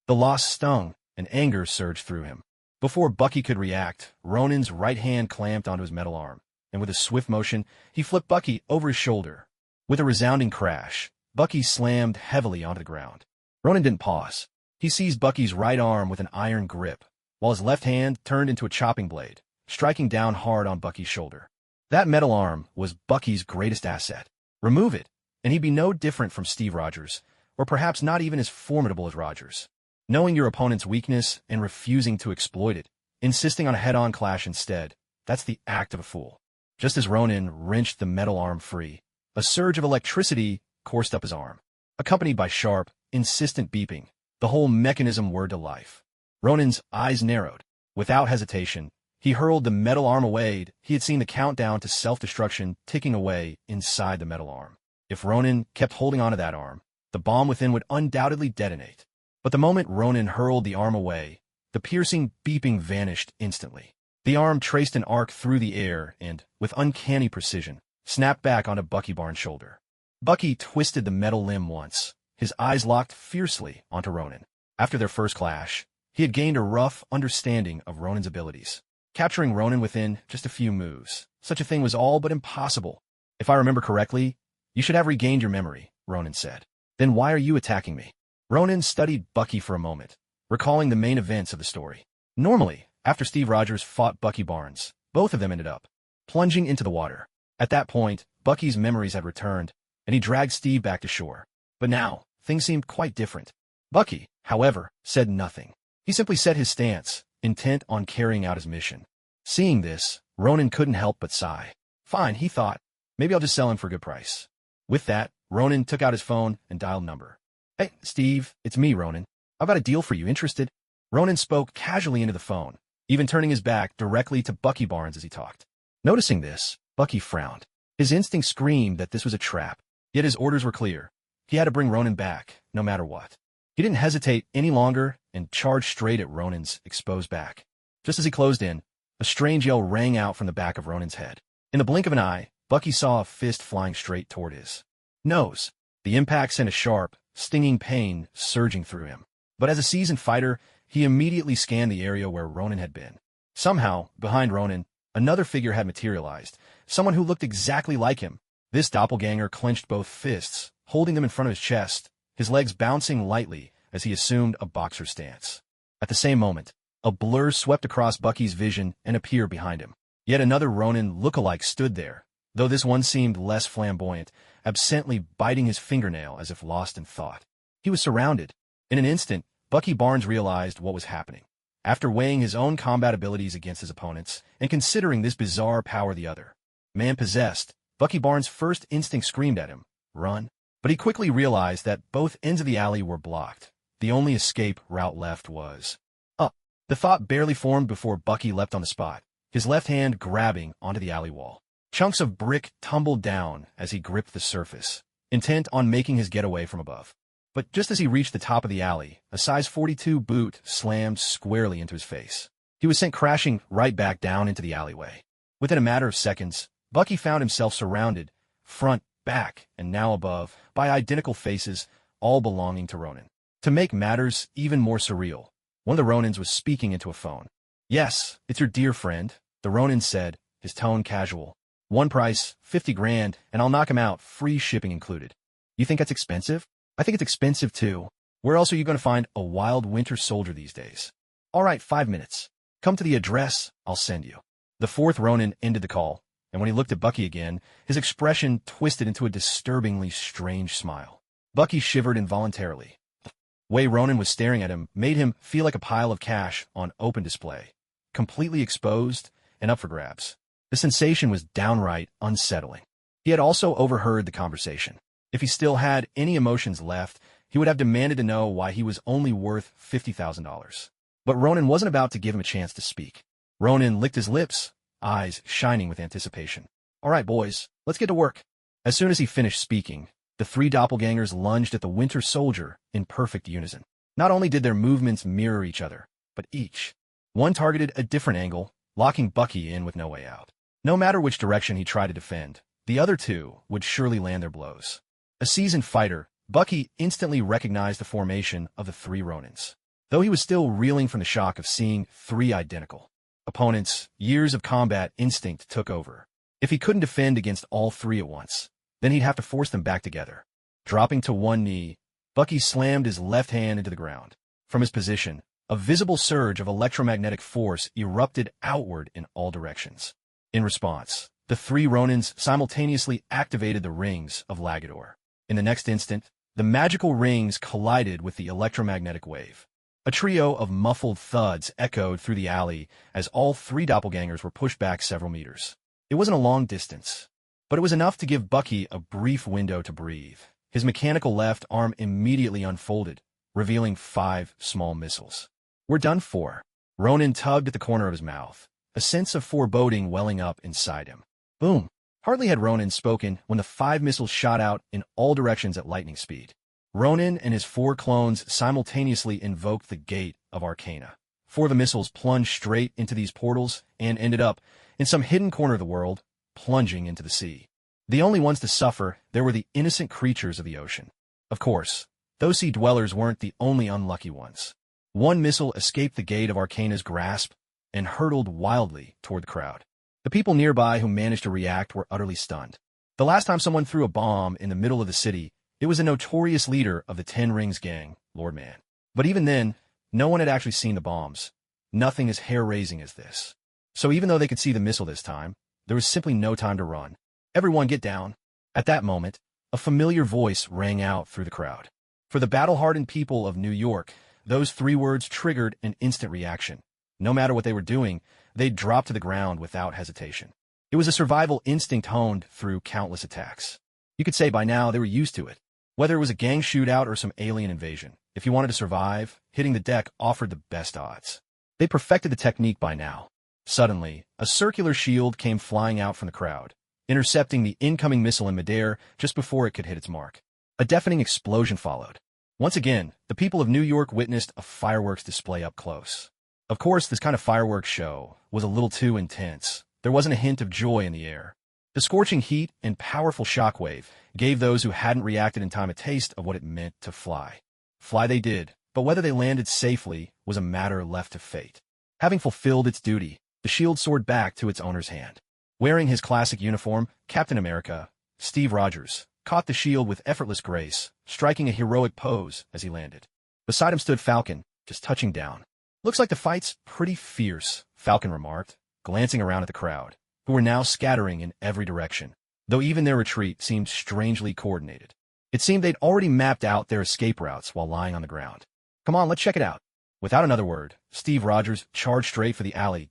The loss stung, and anger surged through him. Before Bucky could react, Ronan's right hand clamped onto his metal arm, and with a swift motion, he flipped Bucky over his shoulder. With a resounding crash, Bucky slammed heavily onto the ground. Ronan didn't pause. He seized Bucky's right arm with an iron grip, while his left hand turned into a chopping blade, striking down hard on Bucky's shoulder. That metal arm was Bucky's greatest asset. Remove it, and he'd be no different from Steve Rogers, or perhaps not even as formidable as Rogers. Knowing your opponent's weakness and refusing to exploit it, insisting on a head-on clash instead, that's the act of a fool. Just as Ronan wrenched the metal arm free, a surge of electricity coursed up his arm, accompanied by sharp, insistent beeping. The whole mechanism whirred to life. Ronan's eyes narrowed. Without hesitation, he hurled the metal arm away. He had seen the countdown to self-destruction ticking away inside the metal arm. If Ronan kept holding onto that arm, the bomb within would undoubtedly detonate. But the moment Ronan hurled the arm away, the piercing beeping vanished instantly. The arm traced an arc through the air and, with uncanny precision, snapped back onto Bucky Barnes' shoulder. Bucky twisted the metal limb once, his eyes locked fiercely onto Ronan. After their first clash, he had gained a rough understanding of Ronan's abilities. Capturing Ronan within just a few moves, such a thing was all but impossible. If I remember correctly, you should have regained your memory, Ronan said. Then why are you attacking me? Ronan studied Bucky for a moment, recalling the main events of the story. Normally, after Steve Rogers fought Bucky Barnes, both of them ended up plunging into the water. At that point, Bucky's memories had returned, and he dragged Steve back to shore. But now, things seemed quite different. Bucky, however, said nothing. He simply set his stance, intent on carrying out his mission. Seeing this, Ronan couldn't help but sigh. Fine, he thought. Maybe I'll just sell him for a good price. With that, Ronan took out his phone and dialed number. Hey, Steve, it's me, Ronan. I've got a deal for you. Interested? Ronan spoke casually into the phone, even turning his back directly to Bucky Barnes as he talked. Noticing this, Bucky frowned. His instinct screamed that this was a trap, yet his orders were clear. He had to bring Ronan back, no matter what. He didn't hesitate any longer and charged straight at Ronan's exposed back. Just as he closed in, a strange yell rang out from the back of Ronan's head. In the blink of an eye, Bucky saw a fist flying straight toward his nose. The impact sent a sharp, stinging pain surging through him. But as a seasoned fighter, he immediately scanned the area where Ronan had been. Somehow, behind Ronan, another figure had materialized, someone who looked exactly like him. This doppelganger clenched both fists, holding them in front of his chest, his legs bouncing lightly as he assumed a boxer stance. At the same moment, a blur swept across Bucky's vision and appeared behind him. Yet another Ronin look-alike stood there, though this one seemed less flamboyant, absently biting his fingernail as if lost in thought. He was surrounded. In an instant, Bucky Barnes realized what was happening. After weighing his own combat abilities against his opponents, and considering this bizarre power the other man-possessed, Bucky Barnes' first instinct screamed at him, "Run!" But he quickly realized that both ends of the alley were blocked. The only escape route left was up. The thought barely formed before Bucky leapt on the spot, his left hand grabbing onto the alley wall. Chunks of brick tumbled down as he gripped the surface, intent on making his getaway from above. But just as he reached the top of the alley, a size 42 boot slammed squarely into his face. He was sent crashing right back down into the alleyway. Within a matter of seconds, Bucky found himself surrounded, front, back, and now above, by identical faces, all belonging to Ronan. To make matters even more surreal, one of the Ronins was speaking into a phone. "Yes, it's your dear friend," the Ronin said, his tone casual. "One price, 50 grand, and I'll knock him out, free shipping included." "You think that's expensive?" "I think it's expensive too. Where else are you going to find a wild winter soldier these days?" "All right, 5 minutes. Come to the address, I'll send you." The fourth Ronin ended the call, and when he looked at Bucky again, his expression twisted into a disturbingly strange smile. Bucky shivered involuntarily. The way Ronin was staring at him made him feel like a pile of cash on open display, completely exposed and up for grabs. The sensation was downright unsettling. He had also overheard the conversation. If he still had any emotions left, he would have demanded to know why he was only worth $50,000. But Ronan wasn't about to give him a chance to speak. Ronan licked his lips, eyes shining with anticipation. "All right, boys, let's get to work." As soon as he finished speaking, the three doppelgangers lunged at the winter soldier in perfect unison. Not only did their movements mirror each other, but each one targeted a different angle, locking Bucky in with no way out. No matter which direction he tried to defend, the other two would surely land their blows. A seasoned fighter, Bucky instantly recognized the formation of the three Ronins. Though he was still reeling from the shock of seeing three identical opponents, years of combat instinct took over. If he couldn't defend against all three at once, then he'd have to force them back together. Dropping to one knee, Bucky slammed his left hand into the ground. From his position, a visible surge of electromagnetic force erupted outward in all directions. In response, the three Ronins simultaneously activated the rings of Lagador. In the next instant, the magical rings collided with the electromagnetic wave. A trio of muffled thuds echoed through the alley as all three doppelgangers were pushed back several meters. It wasn't a long distance, but it was enough to give Bucky a brief window to breathe. His mechanical left arm immediately unfolded, revealing 5 small missiles. "We're done for." Ronan tugged at the corner of his mouth, a sense of foreboding welling up inside him. Boom! Hardly had Ronan spoken when the 5 missiles shot out in all directions at lightning speed. Ronan and his 4 clones simultaneously invoked the Gate of Arcana. 4 of the missiles plunged straight into these portals and ended up, in some hidden corner of the world, plunging into the sea. The only ones to suffer there were the innocent creatures of the ocean. Of course, those sea dwellers weren't the only unlucky ones. One missile escaped the Gate of Arcana's grasp and hurtled wildly toward the crowd. The people nearby who managed to react were utterly stunned. The last time someone threw a bomb in the middle of the city, it was a notorious leader of the Ten Rings gang, Lord Man. But even then, no one had actually seen the bombs. Nothing as hair-raising as this. So even though they could see the missile this time, there was simply no time to run. "Everyone get down." At that moment, a familiar voice rang out through the crowd. For the battle-hardened people of New York, those 3 words triggered an instant reaction. No matter what they were doing, they'd drop to the ground without hesitation. It was a survival instinct honed through countless attacks. You could say by now they were used to it. Whether it was a gang shootout or some alien invasion, if you wanted to survive, hitting the deck offered the best odds. They perfected the technique by now. Suddenly, a circular shield came flying out from the crowd, intercepting the incoming missile in midair just before it could hit its mark. A deafening explosion followed. Once again, the people of New York witnessed a fireworks display up close. Of course, this kind of fireworks show was a little too intense. There wasn't a hint of joy in the air. The scorching heat and powerful shockwave gave those who hadn't reacted in time a taste of what it meant to fly. Fly they did, but whether they landed safely was a matter left to fate. Having fulfilled its duty, the shield soared back to its owner's hand. Wearing his classic uniform, Captain America, Steve Rogers, caught the shield with effortless grace, striking a heroic pose as he landed. Beside him stood Falcon, just touching down. "Looks like the fight's pretty fierce," Falcon remarked, glancing around at the crowd, who were now scattering in every direction, though even their retreat seemed strangely coordinated. It seemed they'd already mapped out their escape routes while lying on the ground. "Come on, let's check it out." Without another word, Steve Rogers charged straight for the alley.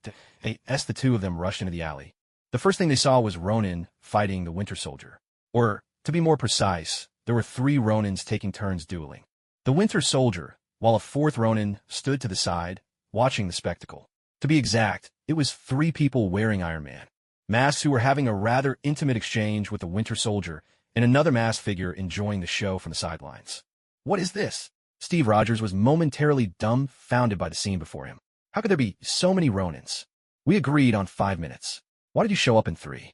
As the two of them rushed into the alley, the first thing they saw was Ronin fighting the Winter Soldier. Or, to be more precise, there were 3 Ronins taking turns dueling. The Winter Soldier, while a 4th Ronin stood to the side, watching the spectacle. To be exact, it was 3 people wearing Iron Man masks who were having a rather intimate exchange with the Winter Soldier and another masked figure enjoying the show from the sidelines. "What is this?" Steve Rogers was momentarily dumbfounded by the scene before him. How could there be so many Ronins? "We agreed on 5 minutes. Why did you show up in 3?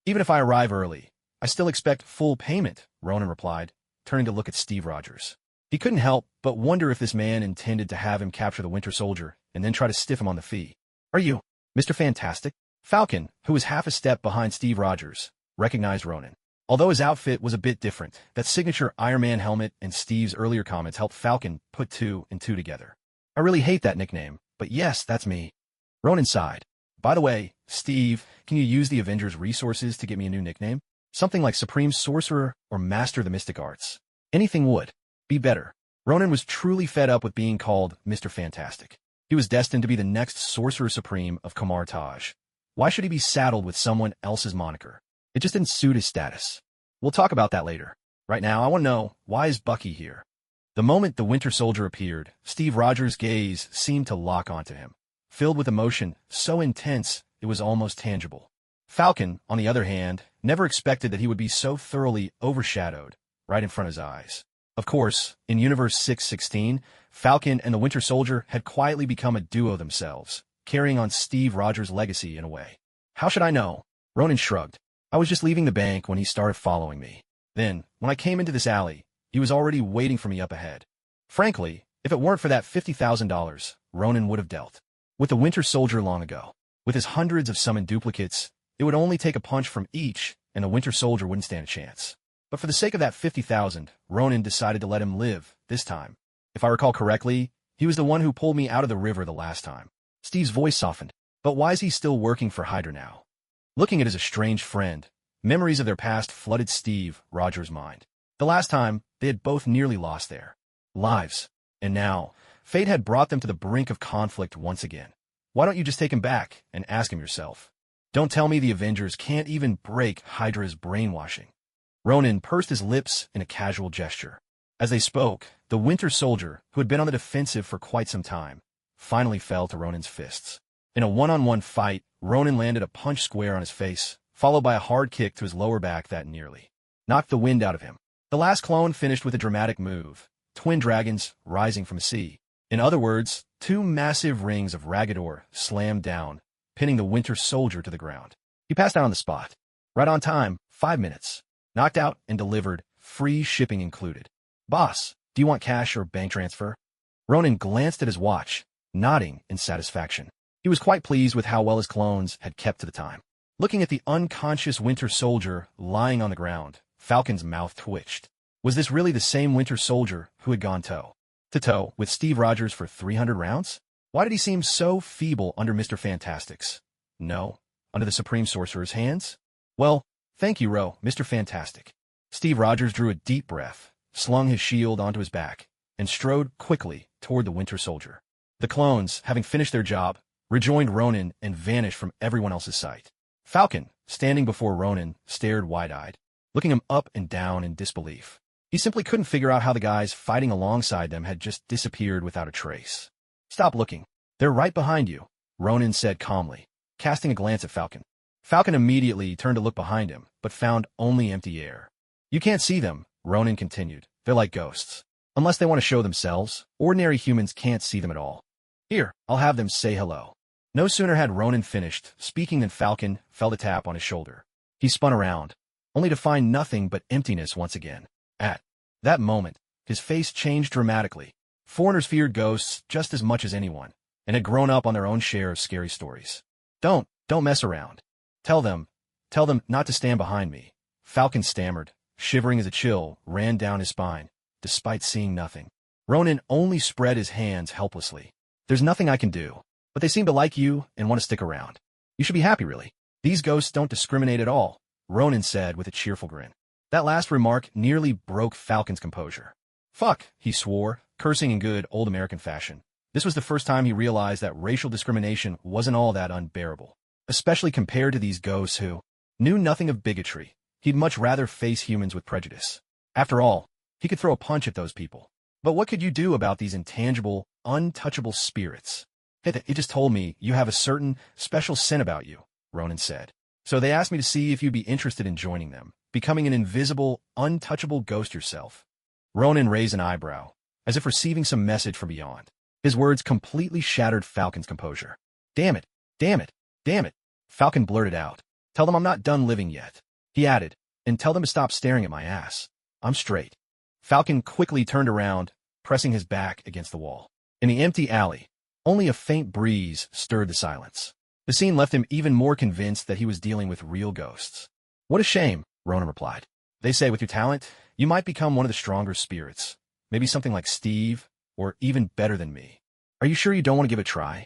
"Even if I arrive early, I still expect full payment," Ronin replied, turning to look at Steve Rogers. He couldn't help but wonder if this man intended to have him capture the Winter Soldier and then try to stiff him on the fee. "Are you Mr. Fantastic?" Falcon, who was half a step behind Steve Rogers, recognized Ronin. Although his outfit was a bit different, that signature Iron Man helmet and Steve's earlier comments helped Falcon put 2 and 2 together. "I really hate that nickname, but yes, that's me." Ronin sighed. "By the way, Steve, can you use the Avengers resources to get me a new nickname? Something like Supreme Sorcerer or Master of the Mystic Arts. Anything would be better." Ronin was truly fed up with being called Mr. Fantastic. He was destined to be the next Sorcerer Supreme of Kamar Taj. Why should he be saddled with someone else's moniker? It just didn't suit his status. We'll talk about that later. Right now, I want to know, why is Bucky here? The moment the Winter Soldier appeared, Steve Rogers' gaze seemed to lock onto him, filled with emotion so intense it was almost tangible. Falcon, on the other hand, never expected that he would be so thoroughly overshadowed right in front of his eyes. Of course, in Universe 616, Falcon and the Winter Soldier had quietly become a duo themselves, carrying on Steve Rogers' legacy in a way. "How should I know?" Ronin shrugged. "I was just leaving the bank when he started following me. Then, when I came into this alley, he was already waiting for me up ahead. Frankly, if it weren't for that $50,000, Ronin would have dealt with the Winter Soldier long ago. With his hundreds of summoned duplicates, it would only take a punch from each, and the Winter Soldier wouldn't stand a chance. But for the sake of that 50,000, Ronin decided to let him live this time. If I recall correctly, he was the one who pulled me out of the river the last time." Steve's voice softened. "But why is he still working for Hydra now?" Looking at his estranged friend, memories of their past flooded Steve Rogers' mind. The last time, they had both nearly lost their lives. And now, fate had brought them to the brink of conflict once again. Why don't you just take him back and ask him yourself? Don't tell me the Avengers can't even break Hydra's brainwashing. Ronin pursed his lips in a casual gesture. As they spoke, the Winter Soldier, who had been on the defensive for quite some time, finally fell to Ronin's fists. In a one-on-one fight, Ronin landed a punch square on his face, followed by a hard kick to his lower back that nearly knocked the wind out of him. The last clone finished with a dramatic move, twin dragons rising from the sea. In other words, 2 massive rings of Ragador slammed down, pinning the Winter Soldier to the ground. He passed out on the spot. Right on time, 5 minutes. Knocked out and delivered, free shipping included. "Boss, do you want cash or bank transfer?" Ronin glanced at his watch, nodding in satisfaction. He was quite pleased with how well his clones had kept to the time. Looking at the unconscious Winter Soldier lying on the ground, Falcon's mouth twitched. Was this really the same Winter Soldier who had gone toe-to-toe with Steve Rogers for 300 rounds? Why did he seem so feeble under Mr. Fantastic's? No, under the Supreme Sorcerer's hands? Well, thank you, Mr. Fantastic. Steve Rogers drew a deep breath, slung his shield onto his back, and strode quickly toward the Winter Soldier. The clones, having finished their job, rejoined Ronin and vanished from everyone else's sight. Falcon, standing before Ronin, stared wide-eyed. looking him up and down in disbelief. He simply couldn't figure out how the guys fighting alongside them had just disappeared without a trace. "Stop looking. They're right behind you," Ronan said calmly, casting a glance at Falcon. Falcon immediately turned to look behind him, but found only empty air. "You can't see them," Ronan continued. "They're like ghosts. Unless they want to show themselves, ordinary humans can't see them at all. Here, I'll have them say hello." No sooner had Ronan finished speaking than Falcon felt a tap on his shoulder. He spun around, only to find nothing but emptiness once again. At that moment, his face changed dramatically. Foreigners feared ghosts just as much as anyone, and had grown up on their own share of scary stories. Don't mess around. Tell them not to stand behind me," Falcon stammered, shivering as a chill ran down his spine, despite seeing nothing. Ronan only spread his hands helplessly. "There's nothing I can do, but they seem to like you and want to stick around. You should be happy, really. These ghosts don't discriminate at all," Ronan said with a cheerful grin. That last remark nearly broke Falcon's composure. "Fuck," he swore, cursing in good old American fashion. This was the first time he realized that racial discrimination wasn't all that unbearable, especially compared to these ghosts who knew nothing of bigotry. He'd much rather face humans with prejudice. After all, he could throw a punch at those people. But what could you do about these intangible, untouchable spirits? "It just told me you have a certain special sin about you," Ronan said. "So they asked me to see if you'd be interested in joining them, becoming an invisible, untouchable ghost yourself." Ronan raised an eyebrow, as if receiving some message from beyond. His words completely shattered Falcon's composure. "Damn it, damn it, damn it," Falcon blurted out. "Tell them I'm not done living yet." He added, "And tell them to stop staring at my ass. I'm straight." Falcon quickly turned around, pressing his back against the wall. In the empty alley, only a faint breeze stirred the silence. The scene left him even more convinced that he was dealing with real ghosts. "What a shame," Ronan replied. "They say with your talent, you might become one of the stronger spirits. Maybe something like Steve, or even better than me. Are you sure you don't want to give it a try?"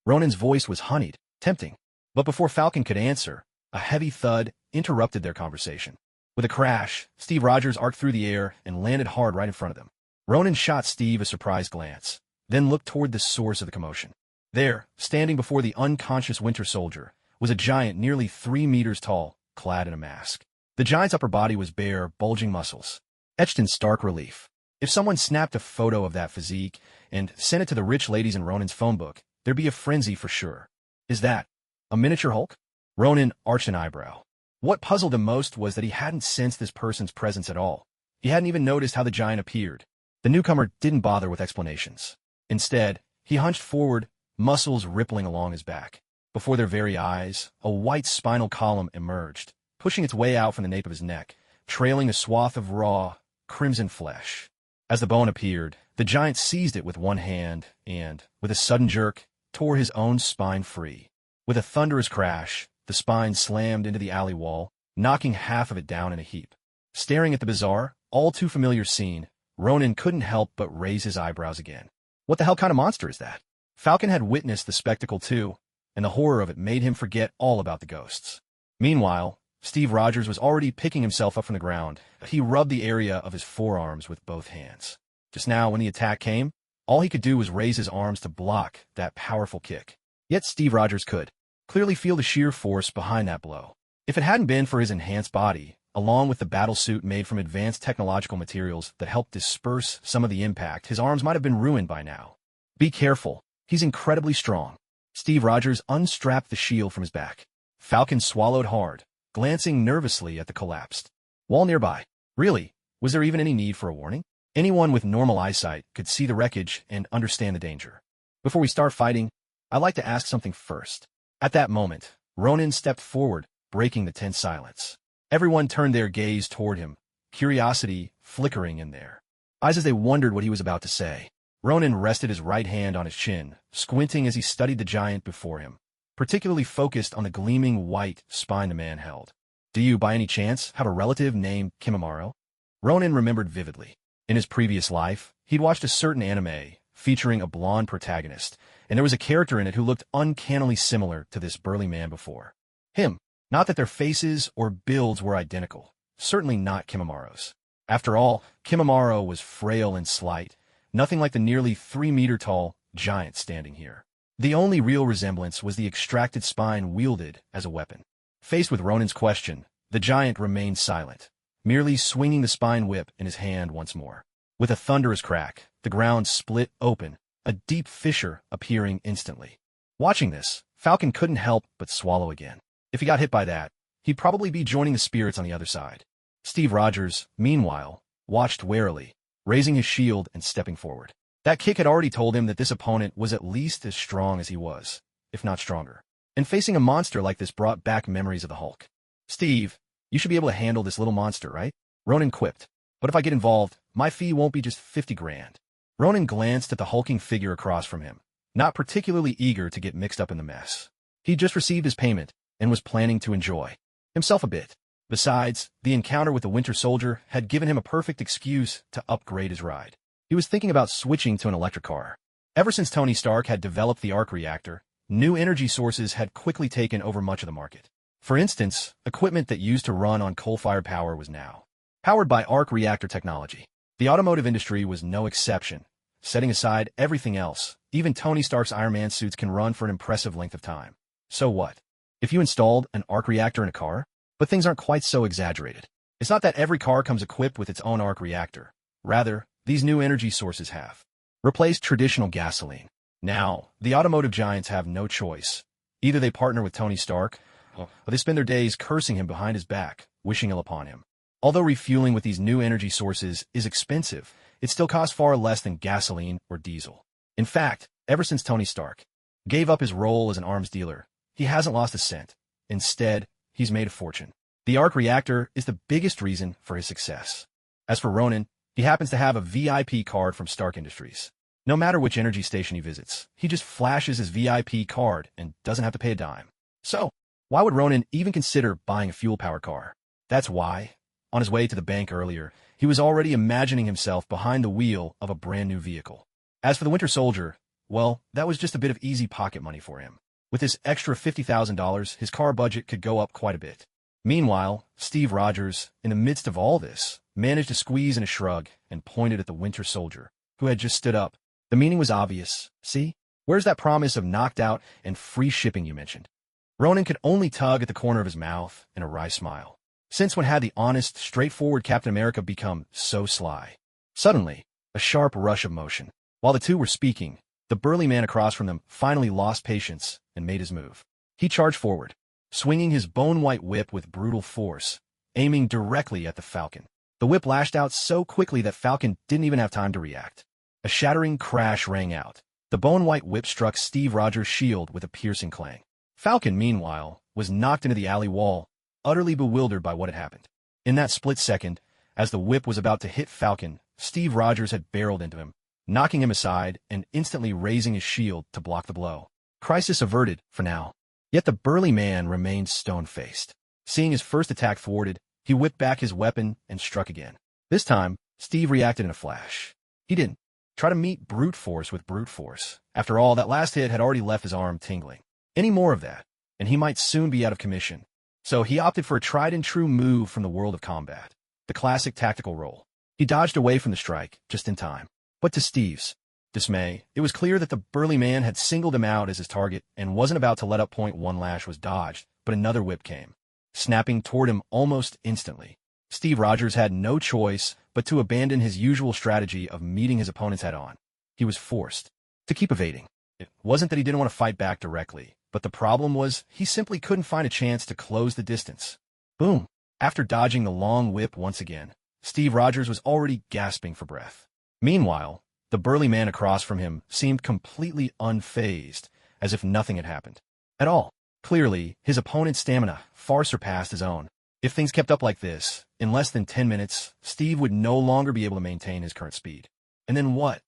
Ronan's voice was honeyed, tempting. But before Falcon could answer, a heavy thud interrupted their conversation. With a crash, Steve Rogers arced through the air and landed hard right in front of them. Ronan shot Steve a surprised glance, then looked toward the source of the commotion. There, standing before the unconscious Winter Soldier, was a giant nearly 3 meters tall, clad in a mask. The giant's upper body was bare, bulging muscles, etched in stark relief. If someone snapped a photo of that physique and sent it to the rich ladies in Ronan's phone book, there'd be a frenzy for sure. "Is that a miniature Hulk?" Ronan arched an eyebrow. What puzzled him most was that he hadn't sensed this person's presence at all. He hadn't even noticed how the giant appeared. The newcomer didn't bother with explanations. Instead, he hunched forward, muscles rippling along his back. Before their very eyes, a white spinal column emerged, pushing its way out from the nape of his neck, trailing a swath of raw, crimson flesh. As the bone appeared, the giant seized it with one hand and, with a sudden jerk, tore his own spine free. With a thunderous crash, the spine slammed into the alley wall, knocking half of it down in a heap. Staring at the bizarre, all too familiar scene, Ronan couldn't help but raise his eyebrows again. What the hell kind of monster is that? Falcon had witnessed the spectacle too, and the horror of it made him forget all about the ghosts. Meanwhile, Steve Rogers was already picking himself up from the ground. He rubbed the area of his forearms with both hands. Just now, when the attack came, all he could do was raise his arms to block that powerful kick. Yet Steve Rogers could clearly feel the sheer force behind that blow. If it hadn't been for his enhanced body, along with the battle suit made from advanced technological materials that helped disperse some of the impact, his arms might have been ruined by now. "Be careful. He's incredibly strong." Steve Rogers unstrapped the shield from his back. Falcon swallowed hard, glancing nervously at the collapsed wall nearby. Really, was there even any need for a warning? Anyone with normal eyesight could see the wreckage and understand the danger. "Before we start fighting, I'd like to ask something first." At that moment, Ronan stepped forward, breaking the tense silence. Everyone turned their gaze toward him, curiosity flickering in their eyes as they wondered what he was about to say. Ronan rested his right hand on his chin, squinting as he studied the giant before him, particularly focused on the gleaming white spine the man held. "Do you, by any chance, have a relative named Kimimaro?" Ronan remembered vividly. In his previous life, he'd watched a certain anime featuring a blonde protagonist, and there was a character in it who looked uncannily similar to this burly man before him. Not that their faces or builds were identical, certainly not Kimimaro's. After all, Kimimaro was frail and slight, nothing like the nearly 3-meter-tall giant standing here. The only real resemblance was the extracted spine wielded as a weapon. Faced with Ronan's question, the giant remained silent, merely swinging the spine whip in his hand once more. With a thunderous crack, the ground split open, a deep fissure appearing instantly. Watching this, Falcon couldn't help but swallow again. If he got hit by that, he'd probably be joining the spirits on the other side. Steve Rogers, meanwhile, watched warily, raising his shield and stepping forward. That kick had already told him that this opponent was at least as strong as he was, if not stronger. And facing a monster like this brought back memories of the Hulk. "Steve, you should be able to handle this little monster, right?" Ronan quipped. "But if I get involved, my fee won't be just 50 grand. Ronan glanced at the hulking figure across from him, not particularly eager to get mixed up in the mess. He'd just received his payment and was planning to enjoy himself a bit. Besides, the encounter with the Winter Soldier had given him a perfect excuse to upgrade his ride. He was thinking about switching to an electric car. Ever since Tony Stark had developed the arc reactor, new energy sources had quickly taken over much of the market. For instance, equipment that used to run on coal-fired power was now powered by arc reactor technology. The automotive industry was no exception. Setting aside everything else, even Tony Stark's Iron Man suits can run for an impressive length of time. So what? If you installed an arc reactor in a car? But things aren't quite so exaggerated. It's not that every car comes equipped with its own arc reactor. Rather, these new energy sources have replaced traditional gasoline. Now, the automotive giants have no choice. Either they partner with Tony Stark, or they spend their days cursing him behind his back, wishing ill upon him. Although refueling with these new energy sources is expensive, it still costs far less than gasoline or diesel. In fact, ever since Tony Stark gave up his role as an arms dealer, he hasn't lost a cent. Instead, he's made a fortune. The arc reactor is the biggest reason for his success. As for Ronan, he happens to have a VIP card from Stark Industries. No matter which energy station he visits, he just flashes his VIP card and doesn't have to pay a dime. So, why would Ronan even consider buying a fuel-powered car? That's why, on his way to the bank earlier, he was already imagining himself behind the wheel of a brand new vehicle. As for the Winter Soldier, well, that was just a bit of easy pocket money for him. With this extra $50,000, his car budget could go up quite a bit. Meanwhile, Steve Rogers, in the midst of all this, managed to squeeze in a shrug and pointed at the Winter Soldier, who had just stood up. The meaning was obvious. "See? Where's that promise of knocked out and free shipping you mentioned?" Ronan could only tug at the corner of his mouth in a wry smile. Since when had the honest, straightforward Captain America become so sly? Suddenly, a sharp rush of motion. While the two were speaking, the burly man across from them finally lost patience and made his move. He charged forward, swinging his bone-white whip with brutal force, aiming directly at the Falcon. The whip lashed out so quickly that Falcon didn't even have time to react. A shattering crash rang out. The bone-white whip struck Steve Rogers' shield with a piercing clang. Falcon, meanwhile, was knocked into the alley wall, utterly bewildered by what had happened. In that split second, as the whip was about to hit Falcon, Steve Rogers had barreled into him, knocking him aside and instantly raising his shield to block the blow. Crisis averted, for now. Yet the burly man remained stone-faced. Seeing his first attack thwarted, he whipped back his weapon and struck again. This time, Steve reacted in a flash. He didn't try to meet brute force with brute force. After all, that last hit had already left his arm tingling. Any more of that, and he might soon be out of commission. So he opted for a tried-and-true move from the world of combat, the classic tactical roll. He dodged away from the strike, just in time. But to Steve's dismay, it was clear that the burly man had singled him out as his target and wasn't about to let up. One lash was dodged, but another whip came, snapping toward him almost instantly. Steve Rogers had no choice but to abandon his usual strategy of meeting his opponents head-on. He was forced to keep evading. It wasn't that he didn't want to fight back directly, but the problem was he simply couldn't find a chance to close the distance. Boom! After dodging the long whip once again, Steve Rogers was already gasping for breath. Meanwhile, the burly man across from him seemed completely unfazed, as if nothing had happened at all. Clearly, his opponent's stamina far surpassed his own. If things kept up like this, in less than 10 minutes, Steve would no longer be able to maintain his current speed. And then what?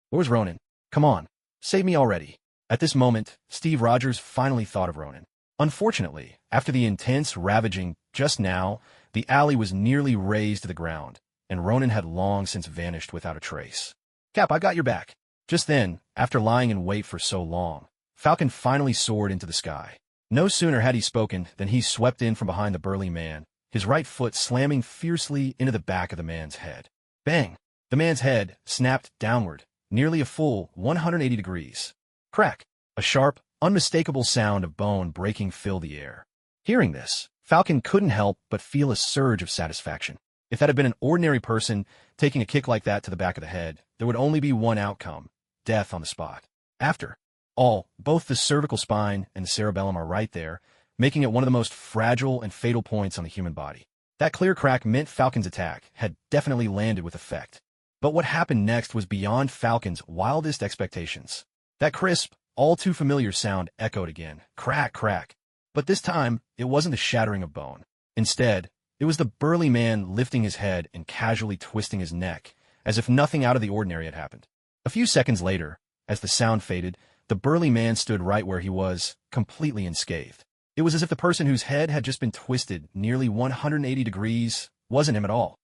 Where was Ronan? Come on, save me already. At this moment, Steve Rogers finally thought of Ronan. Unfortunately, after the intense ravaging just now, the alley was nearly razed to the ground, and Ronan had long since vanished without a trace. "Cap, I got your back." Just then, after lying in wait for so long, Falcon finally soared into the sky. No sooner had he spoken than he swept in from behind the burly man, his right foot slamming fiercely into the back of the man's head. Bang! The man's head snapped downward, nearly a full 180 degrees. Crack! A sharp, unmistakable sound of bone breaking filled the air. Hearing this, Falcon couldn't help but feel a surge of satisfaction. If that had been an ordinary person taking a kick like that to the back of the head, there would only be one outcome: death on the spot. After all, both the cervical spine and the cerebellum are right there, making it one of the most fragile and fatal points on the human body. That clear crack meant Falcon's attack had definitely landed with effect. But what happened next was beyond Falcon's wildest expectations. That crisp, all too familiar sound echoed again. Crack, crack. But this time, it wasn't the shattering of bone. Instead, it was the burly man lifting his head and casually twisting his neck, as if nothing out of the ordinary had happened. A few seconds later, as the sound faded, the burly man stood right where he was, completely unscathed. It was as if the person whose head had just been twisted nearly 180 degrees wasn't him at all.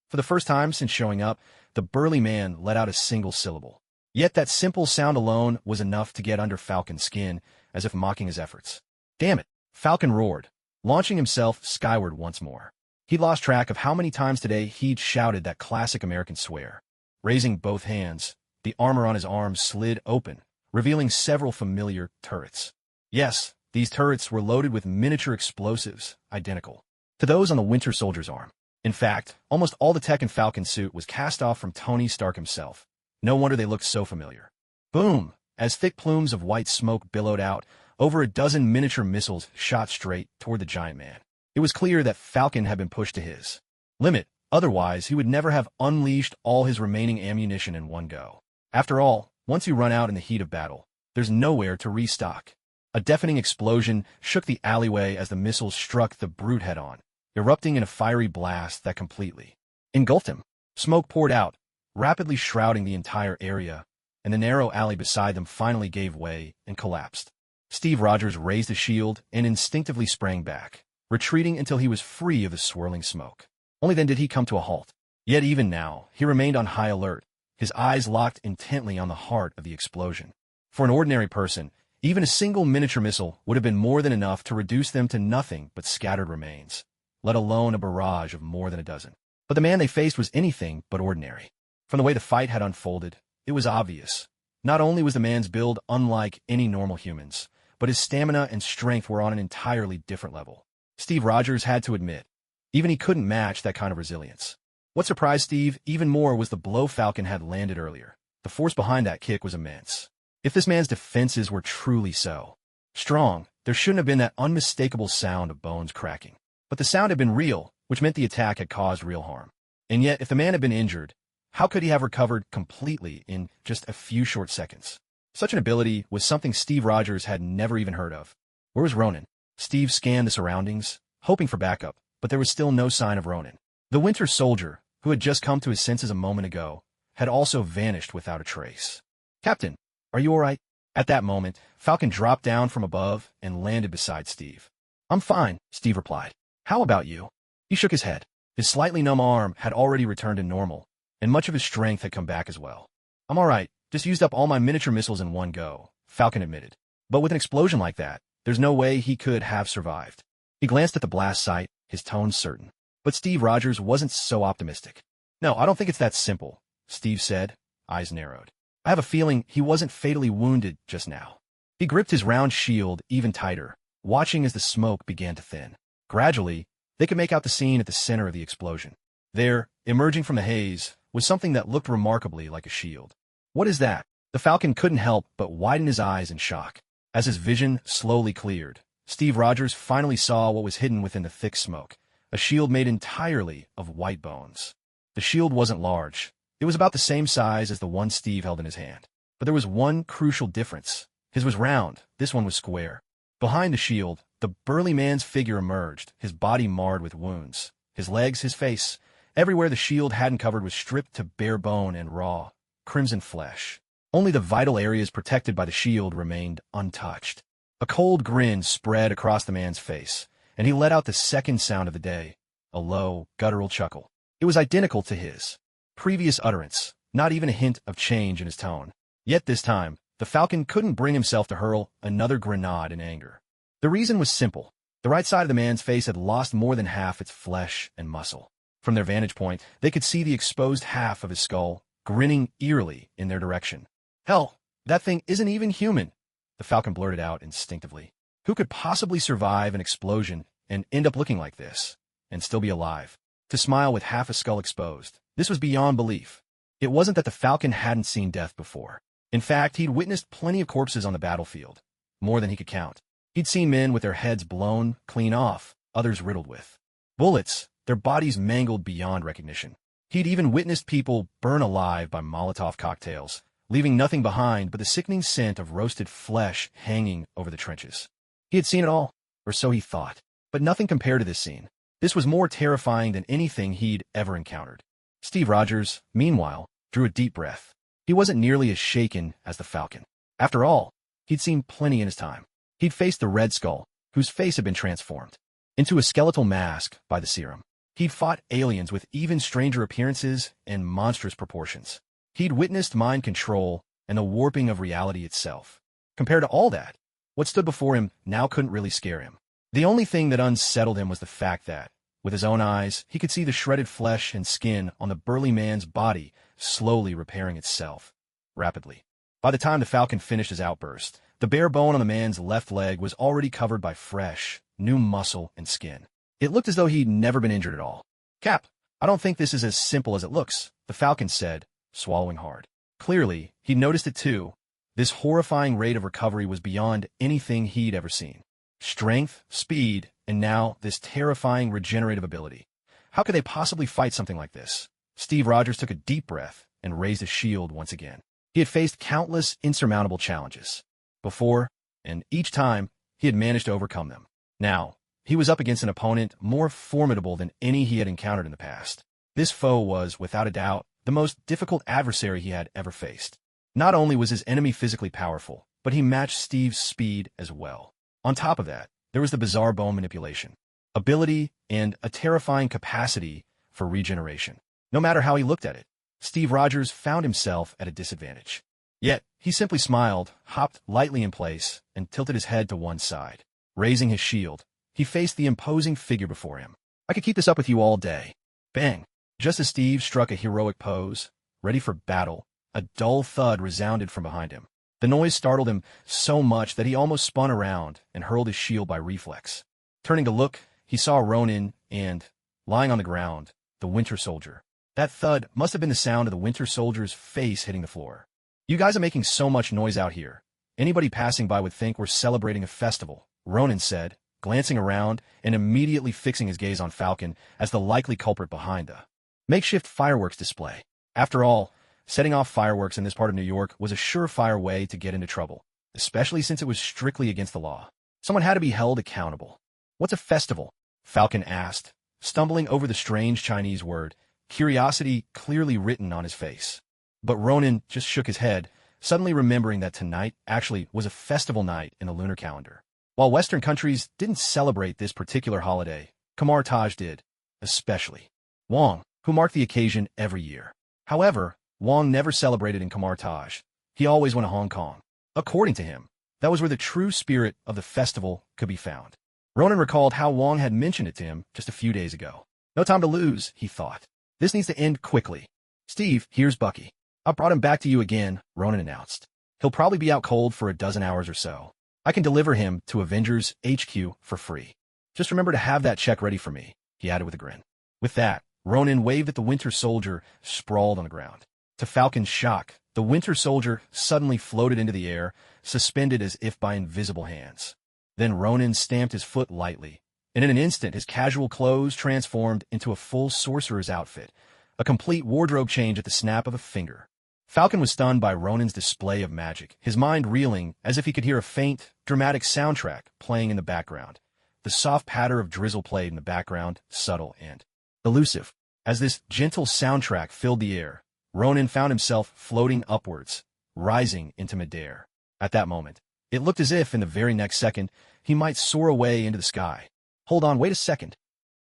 For the first time since showing up, the burly man let out a single syllable. Yet that simple sound alone was enough to get under Falcon's skin, as if mocking his efforts. Damn it, Falcon roared, launching himself skyward once more. He'd lost track of how many times today he'd shouted that classic American swear. Raising both hands, the armor on his arms slid open, revealing several familiar turrets. Yes, these turrets were loaded with miniature explosives, identical to those on the Winter Soldier's arm. In fact, almost all the tech in Falcon's suit was cast off from Tony Stark himself. No wonder they looked so familiar. Boom! As thick plumes of white smoke billowed out, over a dozen miniature missiles shot straight toward the giant man. It was clear that Falcon had been pushed to his limit, otherwise he would never have unleashed all his remaining ammunition in one go. After all, once you run out in the heat of battle, there's nowhere to restock. A deafening explosion shook the alleyway as the missiles struck the brute head-on, erupting in a fiery blast that completely engulfed him. Smoke poured out, rapidly shrouding the entire area, and the narrow alley beside them finally gave way and collapsed. Steve Rogers raised his shield and instinctively sprang back, retreating until he was free of the swirling smoke. Only then did he come to a halt. Yet even now, he remained on high alert, his eyes locked intently on the heart of the explosion. For an ordinary person, even a single miniature missile would have been more than enough to reduce them to nothing but scattered remains, let alone a barrage of more than a dozen. But the man they faced was anything but ordinary. From the way the fight had unfolded, it was obvious. Not only was the man's build unlike any normal human's, but his stamina and strength were on an entirely different level. Steve Rogers had to admit, even he couldn't match that kind of resilience. What surprised Steve even more was the blow Falcon had landed earlier. The force behind that kick was immense. If this man's defenses were truly so strong, there shouldn't have been that unmistakable sound of bones cracking. But the sound had been real, which meant the attack had caused real harm. And yet, if the man had been injured, how could he have recovered completely in just a few short seconds? Such an ability was something Steve Rogers had never even heard of. Where was Ronan? Steve scanned the surroundings, hoping for backup, but there was still no sign of Ronan. The Winter Soldier, who had just come to his senses a moment ago, had also vanished without a trace. Captain, are you all right? At that moment, Falcon dropped down from above and landed beside Steve. I'm fine, Steve replied. How about you? He shook his head. His slightly numb arm had already returned to normal, and much of his strength had come back as well. I'm all right, just used up all my miniature missiles in one go, Falcon admitted. But with an explosion like that, there's no way he could have survived. He glanced at the blast site, his tone certain. But Steve Rogers wasn't so optimistic. No, I don't think it's that simple, Steve said, eyes narrowed. I have a feeling he wasn't fatally wounded just now. He gripped his round shield even tighter, watching as the smoke began to thin. Gradually, they could make out the scene at the center of the explosion. There, emerging from the haze, was something that looked remarkably like a shield. What is that? The Falcon couldn't help but widen his eyes in shock. As his vision slowly cleared, Steve Rogers finally saw what was hidden within the thick smoke, a shield made entirely of white bones. The shield wasn't large. It was about the same size as the one Steve held in his hand. But there was one crucial difference. His was round, this one was square. Behind the shield, the burly man's figure emerged, his body marred with wounds. His legs, his face, everywhere the shield hadn't covered was stripped to bare bone and raw, crimson flesh. Only the vital areas protected by the shield remained untouched. A cold grin spread across the man's face, and he let out the second sound of the day, a low, guttural chuckle. It was identical to his previous utterance, not even a hint of change in his tone. Yet this time, the Falcon couldn't bring himself to hurl another grenade in anger. The reason was simple. The right side of the man's face had lost more than half its flesh and muscle. From their vantage point, they could see the exposed half of his skull, grinning eerily in their direction. Hell, that thing isn't even human, the Falcon blurted out instinctively. Who could possibly survive an explosion and end up looking like this, and still be alive? to smile with half a skull exposed. This was beyond belief. It wasn't that the Falcon hadn't seen death before. In fact, he'd witnessed plenty of corpses on the battlefield, more than he could count. He'd seen men with their heads blown clean off, others riddled with bullets, their bodies mangled beyond recognition. He'd even witnessed people burn alive by Molotov cocktails, leaving nothing behind but the sickening scent of roasted flesh hanging over the trenches. He had seen it all, or so he thought, but nothing compared to this scene. This was more terrifying than anything he'd ever encountered. Steve Rogers, meanwhile, drew a deep breath. He wasn't nearly as shaken as the Falcon. After all, he'd seen plenty in his time. He'd faced the Red Skull, whose face had been transformed into a skeletal mask by the serum. He'd fought aliens with even stranger appearances and monstrous proportions. He'd witnessed mind control and the warping of reality itself. Compared to all that, what stood before him now couldn't really scare him. The only thing that unsettled him was the fact that, with his own eyes, he could see the shredded flesh and skin on the burly man's body slowly repairing itself, rapidly. By the time the Falcon finished his outburst, the bare bone on the man's left leg was already covered by fresh, new muscle and skin. It looked as though he'd never been injured at all. "Cap, I don't think this is as simple as it looks," the Falcon said, swallowing hard. Clearly, he'd noticed it too. This horrifying rate of recovery was beyond anything he'd ever seen. Strength, speed, and now this terrifying regenerative ability. How could they possibly fight something like this? Steve Rogers took a deep breath and raised his shield once again. He had faced countless insurmountable challenges before, and each time he had managed to overcome them. Now, he was up against an opponent more formidable than any he had encountered in the past. This foe was, without a doubt, the most difficult adversary he had ever faced. Not only was his enemy physically powerful, but he matched Steve's speed as well. On top of that, there was the bizarre bone manipulation, ability, and a terrifying capacity for regeneration. No matter how he looked at it, Steve Rogers found himself at a disadvantage. Yet, he simply smiled, hopped lightly in place, and tilted his head to one side. Raising his shield, he faced the imposing figure before him. "I could keep this up with you all day." Bang! Just as Steve struck a heroic pose, ready for battle, a dull thud resounded from behind him. The noise startled him so much that he almost spun around and hurled his shield by reflex. Turning to look, he saw Ronin and, lying on the ground, the Winter Soldier. That thud must have been the sound of the Winter Soldier's face hitting the floor. "You guys are making so much noise out here. Anybody passing by would think we're celebrating a festival," Ronin said, glancing around and immediately fixing his gaze on Falcon as the likely culprit behind the makeshift fireworks display. After all, setting off fireworks in this part of New York was a surefire way to get into trouble, especially since it was strictly against the law. Someone had to be held accountable. "What's a festival?" Falcon asked, stumbling over the strange Chinese word, curiosity clearly written on his face. But Ronin just shook his head, suddenly remembering that tonight actually was a festival night in the lunar calendar. While Western countries didn't celebrate this particular holiday, Khmer Taj did, especially Wong, who marked the occasion every year. However, Wong never celebrated in Khmer Taj. He always went to Hong Kong. According to him, that was where the true spirit of the festival could be found. Ronin recalled how Wong had mentioned it to him just a few days ago. "No time to lose," he thought. "This needs to end quickly. Steve, here's Bucky. I brought him back to you again," Ronin announced. "He'll probably be out cold for a dozen hours or so. I can deliver him to Avengers HQ for free. Just remember to have that check ready for me," he added with a grin. With that, Ronin waved at the Winter Soldier sprawled on the ground. To Falcon's shock, the Winter Soldier suddenly floated into the air, suspended as if by invisible hands. Then Ronin stamped his foot lightly, and in an instant his casual clothes transformed into a full sorcerer's outfit, a complete wardrobe change at the snap of a finger. Falcon was stunned by Ronin's display of magic, his mind reeling as if he could hear a faint, dramatic soundtrack playing in the background. The soft patter of drizzle played in the background, subtle and elusive. As this gentle soundtrack filled the air, Ronin found himself floating upwards, rising into midair. At that moment, it looked as if in the very next second, he might soar away into the sky. "Hold on, wait a second."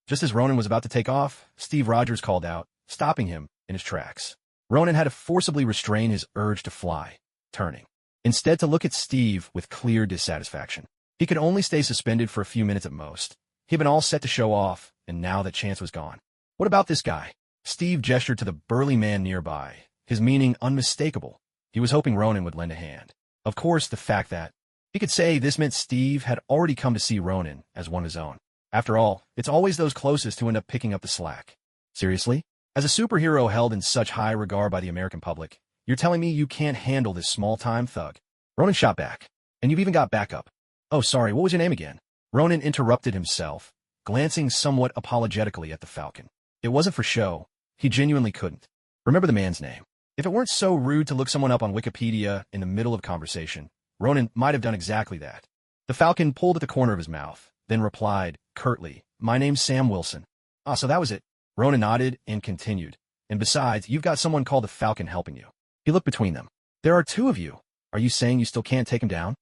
Just as Ronin was about to take off, Steve Rogers called out, stopping him in his tracks. Ronin had to forcibly restrain his urge to fly, turning instead to look at Steve with clear dissatisfaction. He could only stay suspended for a few minutes at most. He'd been all set to show off, and now that chance was gone. "What about this guy?" Steve gestured to the burly man nearby, his meaning unmistakable. He was hoping Ronin would lend a hand. Of course, the fact that he could say this meant Steve had already come to see Ronin as one of his own. After all, it's always those closest who end up picking up the slack. Seriously? As a superhero held in such high regard by the American public, you're telling me you can't handle this small-time thug? Ronan shot back. And you've even got backup. Oh, sorry, what was your name again? Ronan interrupted himself, glancing somewhat apologetically at the Falcon. It wasn't for show. He genuinely couldn't remember the man's name. If it weren't so rude to look someone up on Wikipedia in the middle of conversation, Ronan might have done exactly that. The Falcon pulled at the corner of his mouth, then replied, curtly, "My name's Sam Wilson." "Ah, so that was it." Ronan nodded and continued. "And besides, you've got someone called the Falcon helping you." He looked between them. "There are two of you. Are you saying you still can't take him down?"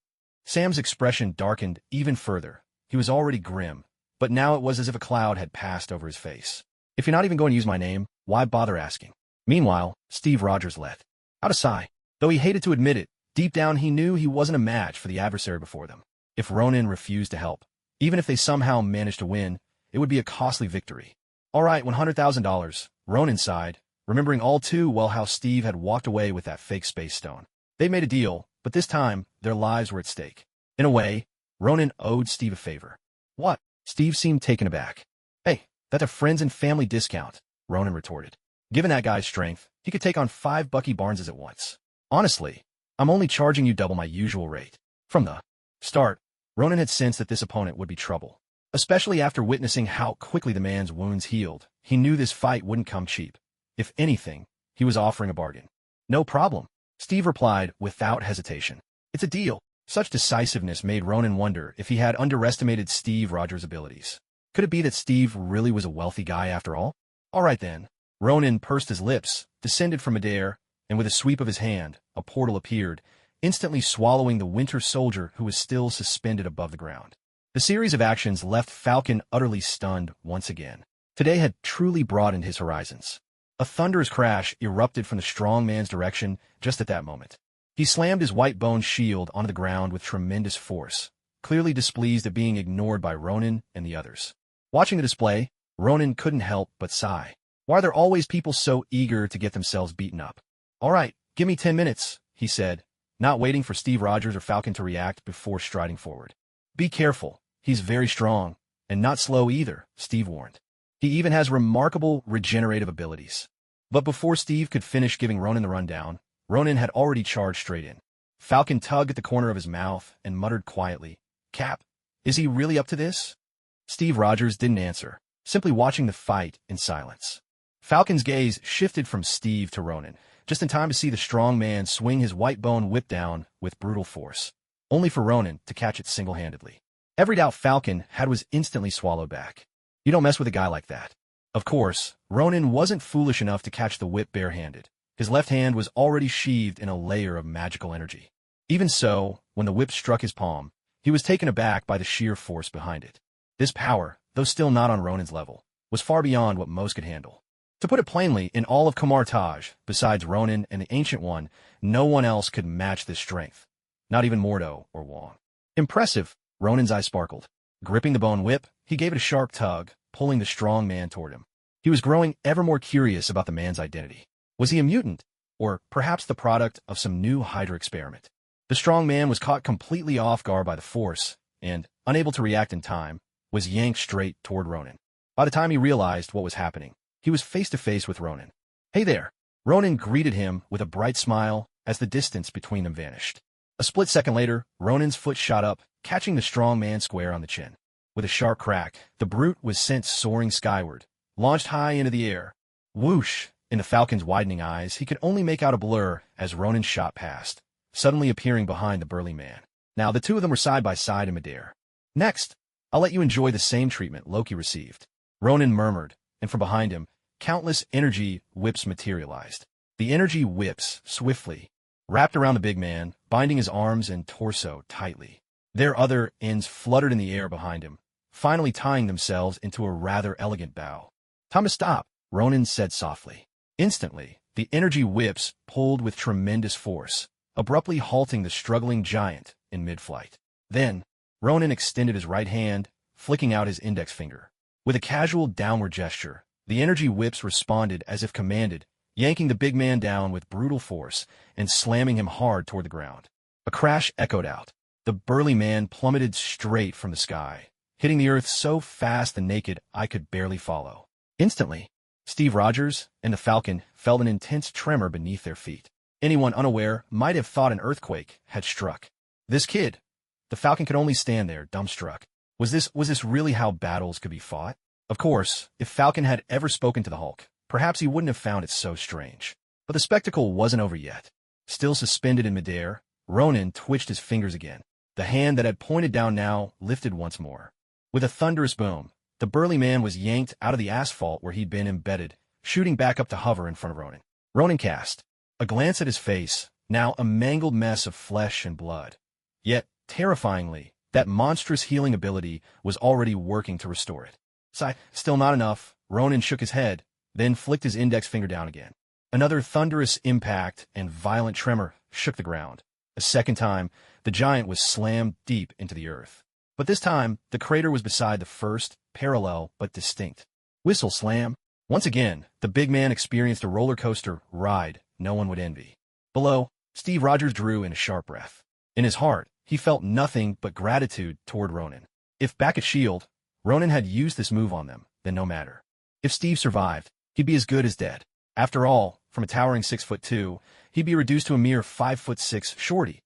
Sam's expression darkened even further. He was already grim, but now it was as if a cloud had passed over his face. "If you're not even going to use my name, why bother asking?" Meanwhile, Steve Rogers let out a sigh. Though he hated to admit it, deep down he knew he wasn't a match for the adversary before them. If Ronan refused to help, even if they somehow managed to win, it would be a costly victory. "All right, $100,000, Ronan sighed, remembering all too well how Steve had walked away with that fake space stone. They made a deal, but this time, their lives were at stake. In a way, Ronan owed Steve a favor. "What?" Steve seemed taken aback. "Hey, that's a friends and family discount," Ronan retorted. "Given that guy's strength, he could take on 5 Bucky Barneses at once. Honestly, I'm only charging you double my usual rate." From the start, Ronan had sensed that this opponent would be trouble. Especially after witnessing how quickly the man's wounds healed, he knew this fight wouldn't come cheap. If anything, he was offering a bargain. "No problem," Steve replied without hesitation. "It's a deal." Such decisiveness made Ronan wonder if he had underestimated Steve Rogers' abilities. Could it be that Steve really was a wealthy guy after all? "All right then." Ronan pursed his lips, descended from midair, and with a sweep of his hand, a portal appeared, instantly swallowing the Winter Soldier who was still suspended above the ground. The series of actions left Falcon utterly stunned once again. Today had truly broadened his horizons. A thunderous crash erupted from the strong man's direction just at that moment. He slammed his white-boned shield onto the ground with tremendous force, clearly displeased at being ignored by Ronan and the others. Watching the display, Ronan couldn't help but sigh. Why are there always people so eager to get themselves beaten up? "All right, give me 10 minutes, he said, not waiting for Steve Rogers or Falcon to react before striding forward. "Be careful, he's very strong, and not slow either," Steve warned. "He even has remarkable regenerative abilities." But before Steve could finish giving Ronan the rundown, Ronan had already charged straight in. Falcon tugged at the corner of his mouth and muttered quietly, "Cap, is he really up to this?" Steve Rogers didn't answer, simply watching the fight in silence. Falcon's gaze shifted from Steve to Ronan, just in time to see the strong man swing his white-bone whip down with brutal force, only for Ronan to catch it single-handedly. Every doubt Falcon had was instantly swallowed back. You don't mess with a guy like that. Of course, Ronan wasn't foolish enough to catch the whip barehanded. His left hand was already sheathed in a layer of magical energy. Even so, when the whip struck his palm, he was taken aback by the sheer force behind it. This power, though still not on Ronan's level, was far beyond what most could handle. To put it plainly, in all of Kamar-Taj, besides Ronan and the Ancient One, no one else could match this strength. Not even Mordo or Wong. "Impressive," Ronan's eyes sparkled. Gripping the bone whip, he gave it a sharp tug, pulling the strong man toward him. He was growing ever more curious about the man's identity. Was he a mutant, or perhaps the product of some new Hydra experiment? The strong man was caught completely off guard by the force, and, unable to react in time, was yanked straight toward Ronan. By the time he realized what was happening, he was face to face with Ronan. "Hey there!" Ronan greeted him with a bright smile as the distance between them vanished. A split second later, Ronan's foot shot up, catching the strong man square on the chin. With a sharp crack, the brute was sent soaring skyward, launched high into the air. Whoosh! In the Falcon's widening eyes, he could only make out a blur as Ronan shot past, suddenly appearing behind the burly man. Now the two of them were side by side in midair. "Next, I'll let you enjoy the same treatment Loki received," Ronan murmured, and from behind him, countless energy whips materialized. The energy whips, swiftly, wrapped around the big man, binding his arms and torso tightly. Their other ends fluttered in the air behind him, finally tying themselves into a rather elegant bow. "Time to stop," Ronan said softly. Instantly, the energy whips pulled with tremendous force, abruptly halting the struggling giant in mid-flight. Then, Ronan extended his right hand, flicking out his index finger. With a casual downward gesture, the energy whips responded as if commanded, yanking the big man down with brutal force and slamming him hard toward the ground. A crash echoed out. The burly man plummeted straight from the sky, hitting the earth so fast the naked eye could barely follow. Instantly, Steve Rogers and the Falcon felt an intense tremor beneath their feet. Anyone unaware might have thought an earthquake had struck. This kid, the Falcon could only stand there, dumbstruck. Was this really how battles could be fought? Of course, if Falcon had ever spoken to the Hulk, perhaps he wouldn't have found it so strange. But the spectacle wasn't over yet. Still suspended in midair, Ronan twitched his fingers again. The hand that had pointed down now lifted once more. With a thunderous boom, the burly man was yanked out of the asphalt where he'd been embedded, shooting back up to hover in front of Ronan. Ronan cast a glance at his face, now a mangled mess of flesh and blood. Yet, terrifyingly, that monstrous healing ability was already working to restore it. Still not enough, Ronan shook his head, then flicked his index finger down again. Another thunderous impact and violent tremor shook the ground. A second time, the giant was slammed deep into the earth. But this time, the crater was beside the first, parallel but distinct. Whistle slam. Once again, the big man experienced a roller coaster ride no one would envy. Below, Steve Rogers drew in a sharp breath. In his heart, he felt nothing but gratitude toward Ronan. If back at S.H.I.E.L.D., Ronan had used this move on them, then no matter. If Steve survived, he'd be as good as dead. After all, from a towering 6'2", he'd be reduced to a mere 5'6" shorty.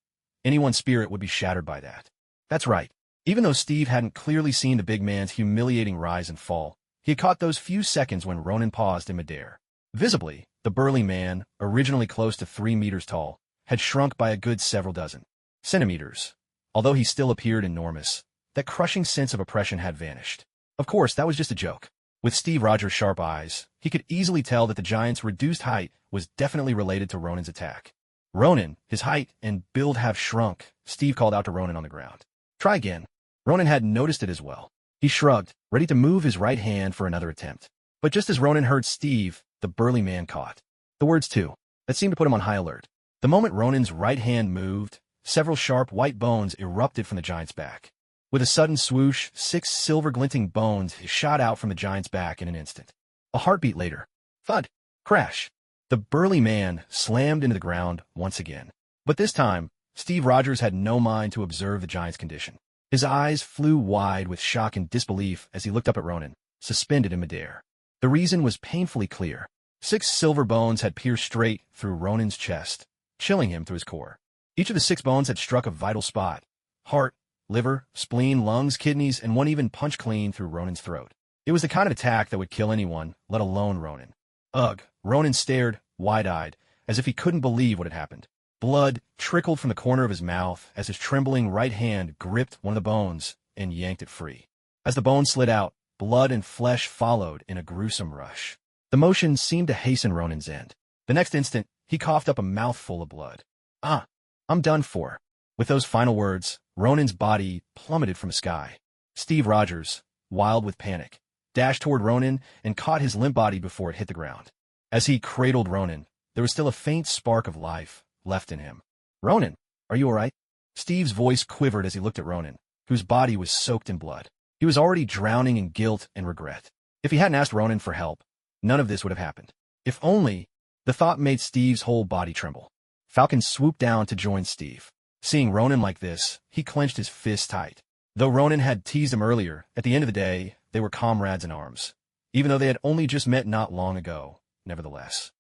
Anyone's spirit would be shattered by that. That's right. Even though Steve hadn't clearly seen the big man's humiliating rise and fall, he had caught those few seconds when Ronan paused in midair. Visibly, the burly man, originally close to 3 meters tall, had shrunk by a good several dozen centimeters. Although he still appeared enormous, that crushing sense of oppression had vanished. Of course, that was just a joke. With Steve Rogers' sharp eyes, he could easily tell that the giant's reduced height was definitely related to Ronan's attack. Ronan, his height and build have shrunk, Steve called out to Ronan on the ground. Try again. Ronan had noticed it as well. He shrugged, ready to move his right hand for another attempt. But just as Ronan heard Steve, the burly man caught the words too. That seemed to put him on high alert. The moment Ronan's right hand moved, several sharp white bones erupted from the giant's back. With a sudden swoosh, 6 silver-glinting bones shot out from the giant's back in an instant. A heartbeat later, thud, crash. The burly man slammed into the ground once again. But this time, Steve Rogers had no mind to observe the giant's condition. His eyes flew wide with shock and disbelief as he looked up at Ronan, suspended in midair. The reason was painfully clear. 6 silver bones had pierced straight through Ronan's chest, chilling him through his core. Each of the 6 bones had struck a vital spot: heart, liver, spleen, lungs, kidneys, and one even punched clean through Ronan's throat. It was the kind of attack that would kill anyone, let alone Ronan. Ugh! Ronan stared, wide-eyed, as if he couldn't believe what had happened. Blood trickled from the corner of his mouth as his trembling right hand gripped one of the bones and yanked it free. As the bone slid out, blood and flesh followed in a gruesome rush. The motion seemed to hasten Ronan's end. The next instant, he coughed up a mouthful of blood. I'm done for. With those final words, Ronan's body plummeted from the sky. Steve Rogers, wild with panic, dashed toward Ronan and caught his limp body before it hit the ground. As he cradled Ronan, there was still a faint spark of life left in him. Ronan, are you all right? Steve's voice quivered as he looked at Ronan, whose body was soaked in blood. He was already drowning in guilt and regret. If he hadn't asked Ronan for help, none of this would have happened. If only, the thought made Steve's whole body tremble. Falcon swooped down to join Steve. Seeing Ronan like this, he clenched his fist tight. Though Ronan had teased him earlier, at the end of the day, they were comrades in arms. Even though they had only just met not long ago, nevertheless.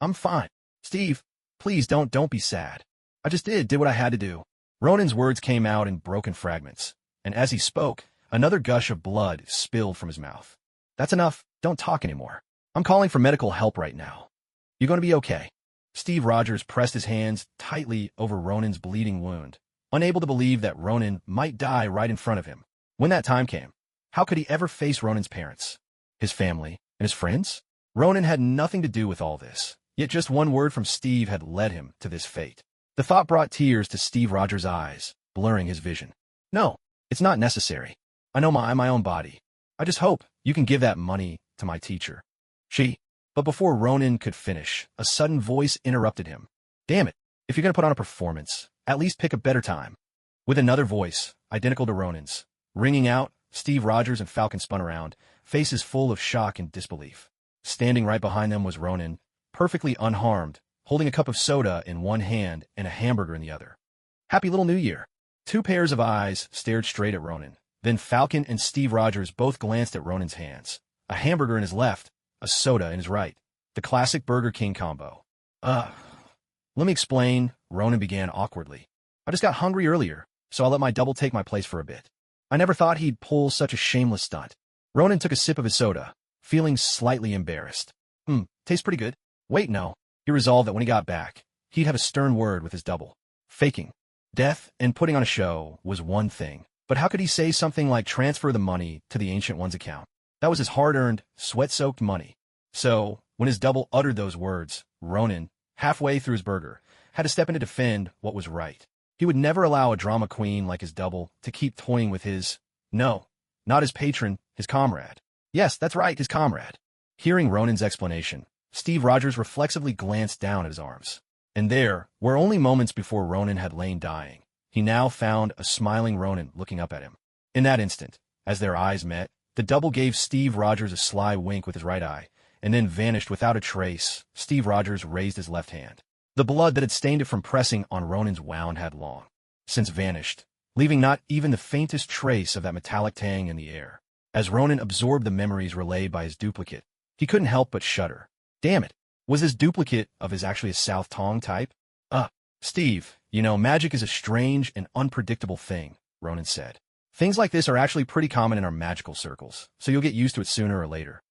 I'm fine. Steve, please don't be sad. I just did what I had to do. Ronan's words came out in broken fragments, and as he spoke, another gush of blood spilled from his mouth. That's enough. Don't talk anymore. I'm calling for medical help right now. You're going to be okay. Steve Rogers pressed his hands tightly over Ronan's bleeding wound, unable to believe that Ronan might die right in front of him. When that time came, how could he ever face Ronan's parents, his family, and his friends? Ronan had nothing to do with all this, yet just one word from Steve had led him to this fate. The thought brought tears to Steve Rogers' eyes, blurring his vision. No, it's not necessary. I know my own body. I just hope you can give that money to my teacher. But before Ronan could finish, a sudden voice interrupted him. Damn it, if you're going to put on a performance, at least pick a better time. With another voice, identical to Ronan's, ringing out, Steve Rogers and Falcon spun around, faces full of shock and disbelief. Standing right behind them was Ronan, perfectly unharmed, holding a cup of soda in one hand and a hamburger in the other. Happy little New Year. 2 pairs of eyes stared straight at Ronan. Then Falcon and Steve Rogers both glanced at Ronan's hands. A hamburger in his left, a soda in his right. The classic Burger King combo. Let me explain, Ronan began awkwardly. I just got hungry earlier, so I'll let my double take my place for a bit. I never thought he'd pull such a shameless stunt. Ronan took a sip of his soda, feeling slightly embarrassed. Tastes pretty good. Wait, no. He resolved that when he got back, he'd have a stern word with his double. Faking death and putting on a show was one thing, but how could he say something like transfer the money to the Ancient One's account? That was his hard-earned, sweat-soaked money. So, when his double uttered those words, Ronan, halfway through his burger, had to step in to defend what was right. He would never allow a drama queen like his double to keep toying with his, no, not his patron, his comrade. Yes, that's right, his comrade. Hearing Ronan's explanation, Steve Rogers reflexively glanced down at his arms. And there, where only moments before Ronan had lain dying, he now found a smiling Ronan looking up at him. In that instant, as their eyes met, the double gave Steve Rogers a sly wink with his right eye, and then vanished without a trace. Steve Rogers raised his left hand. The blood that had stained it from pressing on Ronan's wound had long since vanished, leaving not even the faintest trace of that metallic tang in the air. As Ronan absorbed the memories relayed by his duplicate, he couldn't help but shudder. Damn it! Was this duplicate of his actually a South Tong type? Steve, magic is a strange and unpredictable thing, Ronan said. Things like this are actually pretty common in our magical circles, so you'll get used to it sooner or later.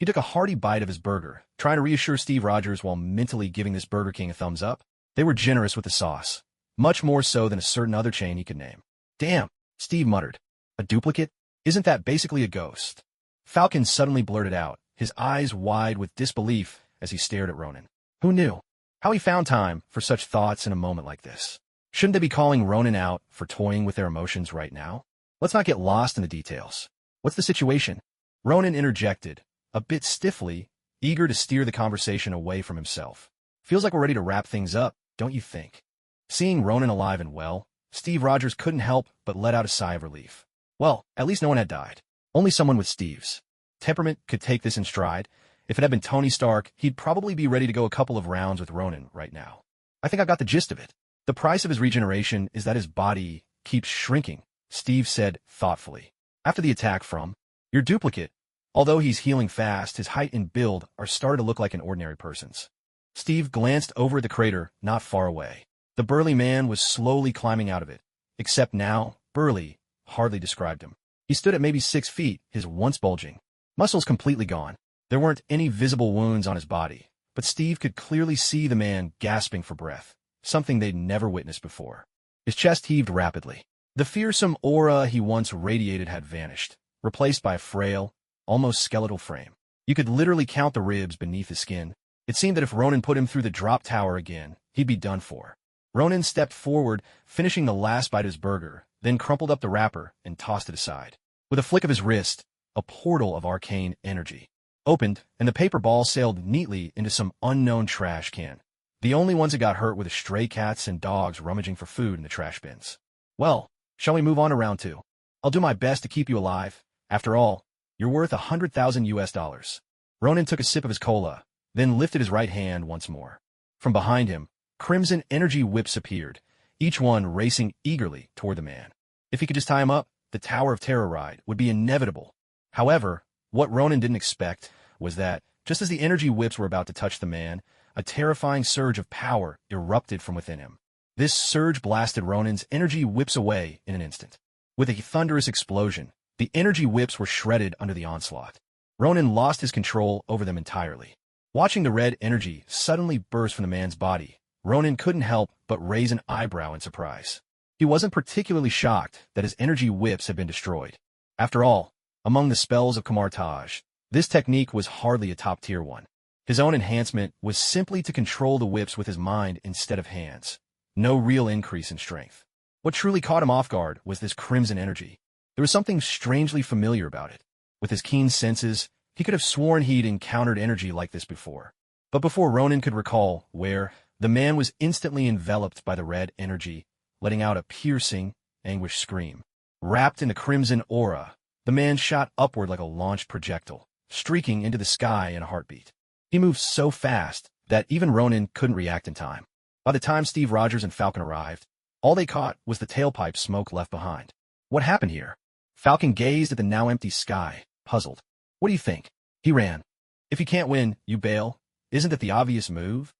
He took a hearty bite of his burger, trying to reassure Steve Rogers while mentally giving this Burger King a thumbs up. They were generous with the sauce, much more so than a certain other chain he could name. Damn, Steve muttered. A duplicate? Isn't that basically a ghost? Falcon suddenly blurted out, his eyes wide with disbelief as he stared at Ronan. Who knew? How he found time for such thoughts in a moment like this. Shouldn't they be calling Ronan out for toying with their emotions right now? Let's not get lost in the details. What's the situation? Ronan interjected, a bit stiffly, eager to steer the conversation away from himself. Feels like we're ready to wrap things up, don't you think? Seeing Ronan alive and well, Steve Rogers couldn't help but let out a sigh of relief. Well, at least no one had died. Only someone with Steve's temperament could take this in stride. If it had been Tony Stark, he'd probably be ready to go a couple of rounds with Ronan right now. I think I got the gist of it. The price of his regeneration is that his body keeps shrinking, Steve said thoughtfully. After the attack from your duplicate, although he's healing fast, his height and build are starting to look like an ordinary person's. Steve glanced over at the crater not far away. The burly man was slowly climbing out of it, except now, burly hardly described him. He stood at maybe 6 feet, his once bulging muscles completely gone. There weren't any visible wounds on his body, but Steve could clearly see the man gasping for breath, something they'd never witnessed before. His chest heaved rapidly. The fearsome aura he once radiated had vanished, replaced by a frail, almost skeletal frame. You could literally count the ribs beneath his skin. It seemed that if Ronan put him through the drop tower again, he'd be done for. Ronan stepped forward, finishing the last bite of his burger, then crumpled up the wrapper and tossed it aside. With a flick of his wrist, a portal of arcane energy opened, and the paper ball sailed neatly into some unknown trash can. The only ones that got hurt were the stray cats and dogs rummaging for food in the trash bins. Well, shall we move on to round 2? I'll do my best to keep you alive. After all, you're worth $100,000. Ronan took a sip of his cola, then lifted his right hand once more. From behind him, crimson energy whips appeared, each one racing eagerly toward the man. If he could just tie him up, the Tower of Terror ride would be inevitable. However, what Ronan didn't expect was that, just as the energy whips were about to touch the man, a terrifying surge of power erupted from within him. This surge blasted Ronan's energy whips away in an instant. With a thunderous explosion, the energy whips were shredded under the onslaught. Ronan lost his control over them entirely. Watching the red energy suddenly burst from the man's body, Ronan couldn't help but raise an eyebrow in surprise. He wasn't particularly shocked that his energy whips had been destroyed. After all, among the spells of Kamartaj, this technique was hardly a top-tier one. His own enhancement was simply to control the whips with his mind instead of hands. No real increase in strength. What truly caught him off guard was this crimson energy. There was something strangely familiar about it. With his keen senses, he could have sworn he'd encountered energy like this before. But before Ronan could recall where, the man was instantly enveloped by the red energy, letting out a piercing, anguished scream. Wrapped in the crimson aura, the man shot upward like a launched projectile, streaking into the sky in a heartbeat. He moved so fast that even Ronan couldn't react in time. By the time Steve Rogers and Falcon arrived, all they caught was the tailpipe smoke left behind. What happened here? Falcon gazed at the now empty sky, puzzled. What do you think? He ran. If you can't win, you bail. Isn't that the obvious move?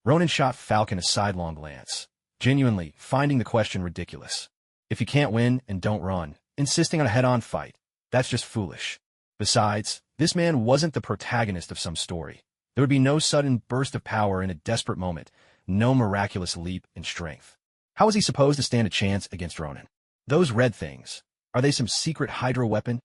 Ronan shot Falcon a sidelong glance, genuinely finding the question ridiculous. If you can't win and don't run, insisting on a head-on fight, that's just foolish. Besides, this man wasn't the protagonist of some story. There would be no sudden burst of power in a desperate moment, no miraculous leap in strength. How was he supposed to stand a chance against Ronan? Those red things, are they some secret hydro weapon?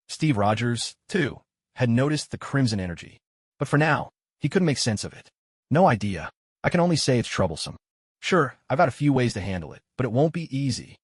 Steve Rogers, too, had noticed the crimson energy. But for now, he couldn't make sense of it. No idea. I can only say it's troublesome. Sure, I've got a few ways to handle it, but it won't be easy.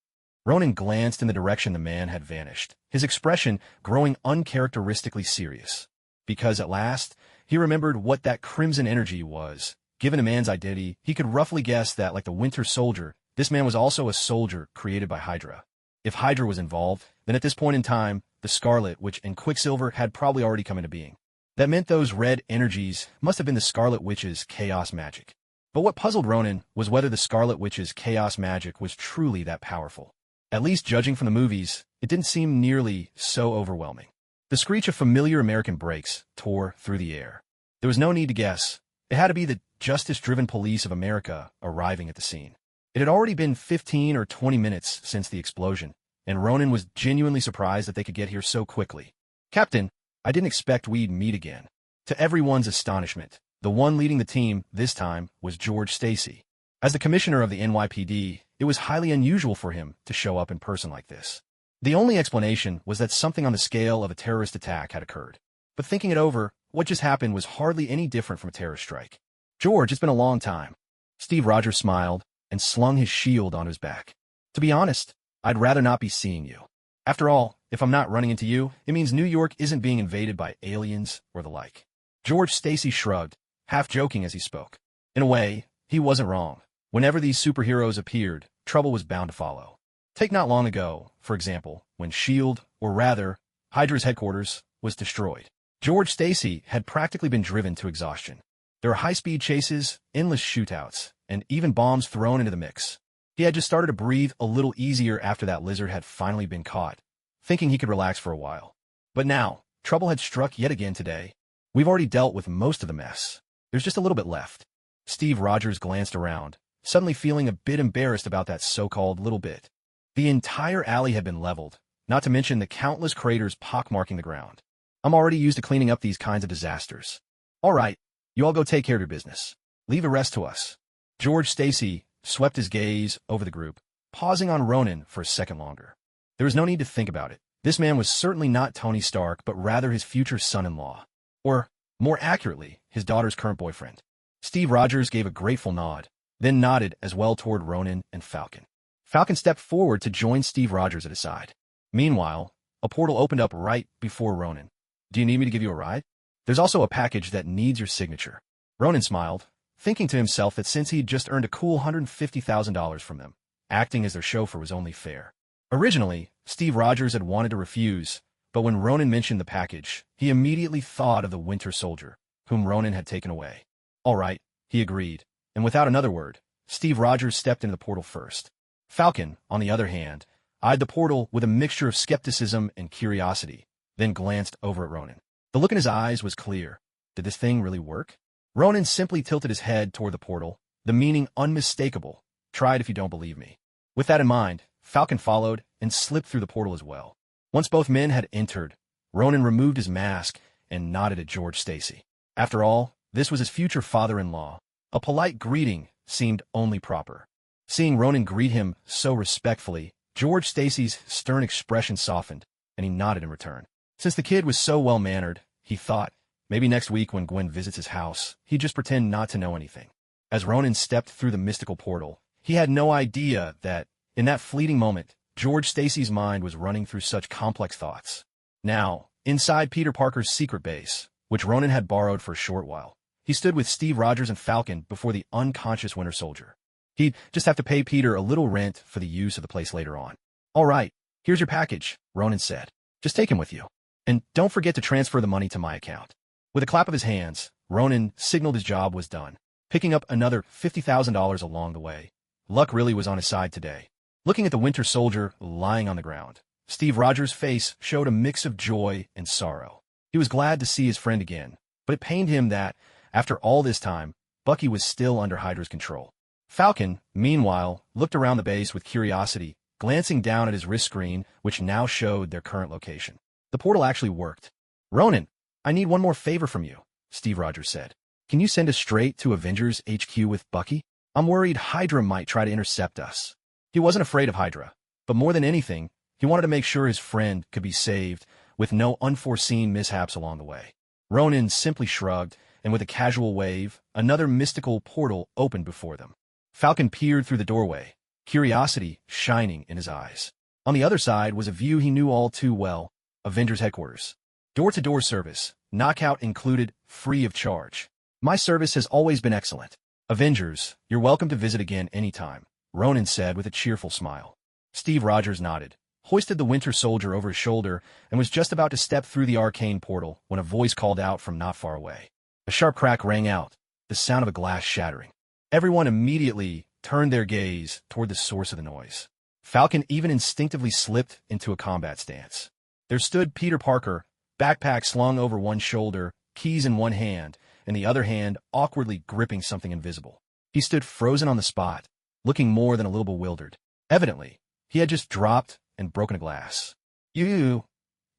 Ronan glanced in the direction the man had vanished, his expression growing uncharacteristically serious. Because at last, he remembered what that crimson energy was. Given a man's identity, he could roughly guess that, like the Winter Soldier, this man was also a soldier created by Hydra. If Hydra was involved, then at this point in time, the Scarlet Witch and Quicksilver had probably already come into being. That meant those red energies must have been the Scarlet Witch's chaos magic. But what puzzled Ronan was whether the Scarlet Witch's chaos magic was truly that powerful. At least judging from the movies, it didn't seem nearly so overwhelming. The screech of familiar American brakes tore through the air. There was no need to guess. It had to be the justice-driven police of America arriving at the scene. It had already been 15 or 20 minutes since the explosion, and Ronan was genuinely surprised that they could get here so quickly. "Captain, I didn't expect we'd meet again." To everyone's astonishment, the one leading the team this time was George Stacy. As the commissioner of the NYPD, it was highly unusual for him to show up in person like this. The only explanation was that something on the scale of a terrorist attack had occurred. But thinking it over, what just happened was hardly any different from a terrorist strike. "George, it's been a long time." Steve Rogers smiled and slung his shield on his back. "To be honest, I'd rather not be seeing you. After all, if I'm not running into you, it means New York isn't being invaded by aliens or the like." George Stacy shrugged, half joking as he spoke. In a way, he wasn't wrong. Whenever these superheroes appeared, trouble was bound to follow. Take not long ago, for example, when S.H.I.E.L.D., or rather, Hydra's headquarters, was destroyed. George Stacy had practically been driven to exhaustion. There were high-speed chases, endless shootouts, and even bombs thrown into the mix. He had just started to breathe a little easier after that lizard had finally been caught, thinking he could relax for a while. But now, trouble had struck yet again today. We've already dealt with most of the mess. There's just a little bit left. Steve Rogers glanced around, suddenly feeling a bit embarrassed about that so-called little bit. The entire alley had been leveled, not to mention the countless craters pockmarking the ground. "I'm already used to cleaning up these kinds of disasters." "All right, you all go take care of your business. Leave the rest to us." George Stacy swept his gaze over the group, pausing on Ronan for a second longer. There was no need to think about it. This man was certainly not Tony Stark, but rather his future son-in-law. Or, more accurately, his daughter's current boyfriend. Steve Rogers gave a grateful nod, then nodded as well toward Ronan and Falcon. Falcon stepped forward to join Steve Rogers at his side. Meanwhile, a portal opened up right before Ronan. "Do you need me to give you a ride? There's also a package that needs your signature." Ronan smiled, thinking to himself that since he'd just earned a cool $150,000 from them, acting as their chauffeur was only fair. Originally, Steve Rogers had wanted to refuse, but when Ronan mentioned the package, he immediately thought of the Winter Soldier, whom Ronan had taken away. "All right," he agreed, and without another word, Steve Rogers stepped into the portal first. Falcon, on the other hand, eyed the portal with a mixture of skepticism and curiosity, then glanced over at Ronan. The look in his eyes was clear. Did this thing really work? Ronan simply tilted his head toward the portal, the meaning unmistakable. "Try it if you don't believe me." With that in mind, Falcon followed and slipped through the portal as well. Once both men had entered, Ronan removed his mask and nodded at George Stacy. After all, this was his future father-in-law. A polite greeting seemed only proper. Seeing Ronan greet him so respectfully, George Stacy's stern expression softened, and he nodded in return. Since the kid was so well-mannered, he thought, maybe next week when Gwen visits his house, he'd just pretend not to know anything. As Ronan stepped through the mystical portal, he had no idea that, in that fleeting moment, George Stacy's mind was running through such complex thoughts. Now, inside Peter Parker's secret base, which Ronan had borrowed for a short while, he stood with Steve Rogers and Falcon before the unconscious Winter Soldier. He'd just have to pay Peter a little rent for the use of the place later on. "All right, here's your package," Ronan said. "Just take him with you. And don't forget to transfer the money to my account." With a clap of his hands, Ronan signaled his job was done, picking up another $50,000 along the way. Luck really was on his side today. Looking at the Winter Soldier lying on the ground, Steve Rogers' face showed a mix of joy and sorrow. He was glad to see his friend again, but but it pained him that, after all this time, Bucky was still under Hydra's control. Falcon, meanwhile, looked around the base with curiosity, glancing down at his wrist screen, which now showed their current location. The portal actually worked. "Ronan, I need one more favor from you," Steve Rogers said. "Can you send us straight to Avengers HQ with Bucky? I'm worried Hydra might try to intercept us." He wasn't afraid of Hydra, but more than anything, he wanted to make sure his friend could be saved with no unforeseen mishaps along the way. Ronan simply shrugged, and with a casual wave, another mystical portal opened before them. Falcon peered through the doorway, curiosity shining in his eyes. On the other side was a view he knew all too well, Avengers headquarters. Door-to-door service, knockout included, free of charge. "My service has always been excellent. Avengers, you're welcome to visit again anytime," Ronan said with a cheerful smile. Steve Rogers nodded, hoisted the Winter Soldier over his shoulder, and was just about to step through the arcane portal when a voice called out from not far away. A sharp crack rang out, the sound of a glass shattering. Everyone immediately turned their gaze toward the source of the noise. Falcon even instinctively slipped into a combat stance. There stood Peter Parker, backpack slung over one shoulder, keys in one hand, and the other hand awkwardly gripping something invisible. He stood frozen on the spot, looking more than a little bewildered. Evidently, he had just dropped and broken a glass. "You,"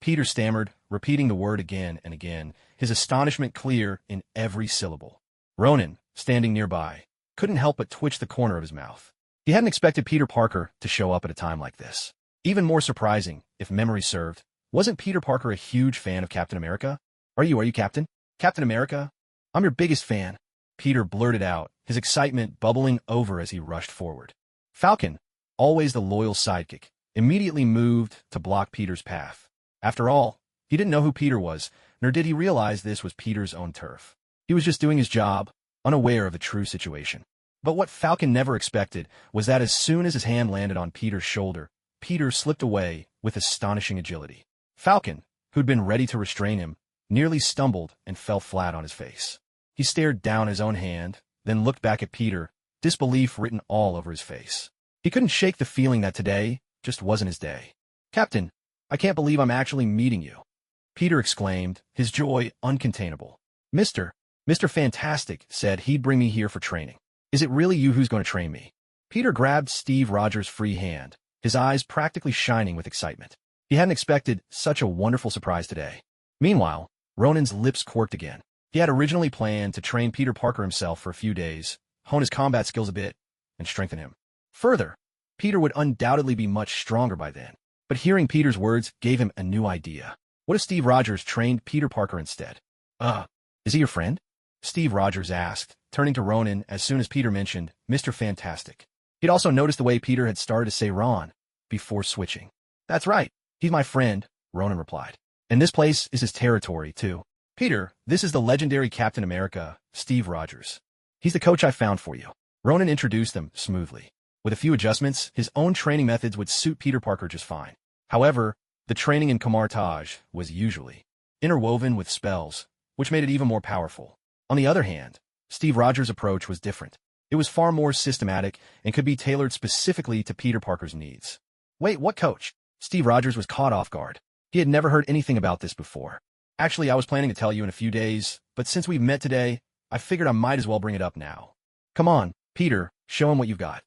Peter stammered, repeating the word again and again, his astonishment clear in every syllable. Ronan, standing nearby, couldn't help but twitch the corner of his mouth. He hadn't expected Peter Parker to show up at a time like this. Even more surprising, if memory served, wasn't Peter Parker a huge fan of Captain America? Are you Captain? Captain America? I'm your biggest fan," Peter blurted out, his excitement bubbling over as he rushed forward. Falcon, always the loyal sidekick, immediately moved to block Peter's path. After all, he didn't know who Peter was, nor did he realize this was Peter's own turf. He was just doing his job, unaware of the true situation. But what Falcon never expected was that as soon as his hand landed on Peter's shoulder, Peter slipped away with astonishing agility. Falcon, who'd been ready to restrain him, nearly stumbled and fell flat on his face. He stared down his own hand, then looked back at Peter, disbelief written all over his face. He couldn't shake the feeling that today just wasn't his day. "Captain, I can't believe I'm actually meeting you," Peter exclaimed, his joy uncontainable. Mr. Fantastic said he'd bring me here for training. Is it really you who's going to train me?" Peter grabbed Steve Rogers' free hand, his eyes practically shining with excitement. He hadn't expected such a wonderful surprise today. Meanwhile, Ronan's lips quirked again. He had originally planned to train Peter Parker himself for a few days, hone his combat skills a bit, and strengthen him. Further, Peter would undoubtedly be much stronger by then. But hearing Peter's words gave him a new idea. What if Steve Rogers trained Peter Parker instead? Is he your friend?" Steve Rogers asked, turning to Ronan as soon as Peter mentioned Mr. Fantastic. He'd also noticed the way Peter had started to say Ron before switching. "That's right. He's my friend," Ronan replied. "And this place is his territory, too. Peter, this is the legendary Captain America, Steve Rogers. He's the coach I found for you." Ronan introduced them smoothly. With a few adjustments, his own training methods would suit Peter Parker just fine. However, the training in Camartage was usually interwoven with spells, which made it even more powerful. On the other hand, Steve Rogers' approach was different. It was far more systematic and could be tailored specifically to Peter Parker's needs. "Wait, what coach?" Steve Rogers was caught off guard. He had never heard anything about this before. "Actually, I was planning to tell you in a few days, but since we've met today, I figured I might as well bring it up now. Come on, Peter, show him what you've got.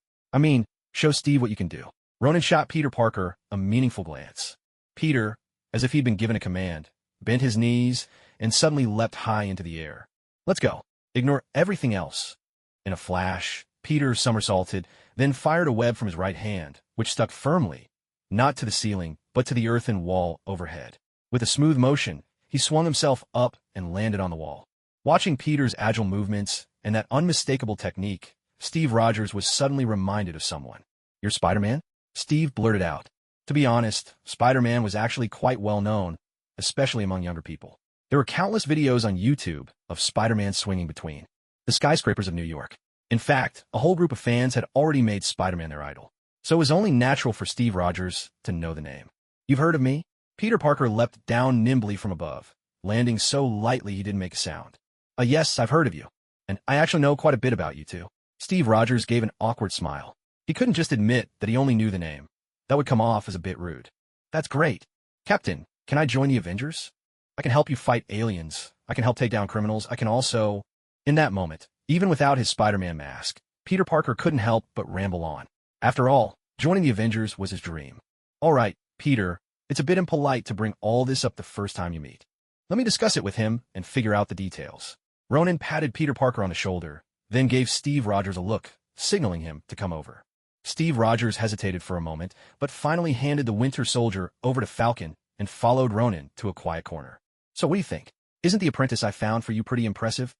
Show Steve what you can do." Ronan shot Peter Parker a meaningful glance. Peter, as if he'd been given a command, bent his knees and suddenly leapt high into the air. "Let's go. Ignore everything else." In a flash, Peter somersaulted, then fired a web from his right hand, which stuck firmly, not to the ceiling, but to the earthen wall overhead. With a smooth motion, he swung himself up and landed on the wall. Watching Peter's agile movements and that unmistakable technique, Steve Rogers was suddenly reminded of someone. "You're Spider-Man?" Steve blurted out. To be honest, Spider-Man was actually quite well known, especially among younger people. There were countless videos on YouTube of Spider-Man swinging between the skyscrapers of New York. In fact, a whole group of fans had already made Spider-Man their idol. So it was only natural for Steve Rogers to know the name. "You've heard of me?" Peter Parker leapt down nimbly from above, landing so lightly he didn't make a sound. Yes, I've heard of you. And I actually know quite a bit about you, too." Steve Rogers gave an awkward smile. He couldn't just admit that he only knew the name. That would come off as a bit rude. "That's great. Captain, can I join the Avengers? I can help you fight aliens, I can help take down criminals. I can also... In that moment, even without his Spider-Man mask, Peter Parker couldn't help but ramble on. After all, joining the Avengers was his dream. All right, Peter, it's a bit impolite to bring all this up the first time you meet. Let me discuss it with him and figure out the details. Ronan patted Peter Parker on the shoulder, then gave Steve Rogers a look, signaling him to come over. Steve Rogers hesitated for a moment, but finally handed the Winter Soldier over to Falcon and followed Ronan to a quiet corner. So what do you think? Isn't the apprentice I found for you pretty impressive?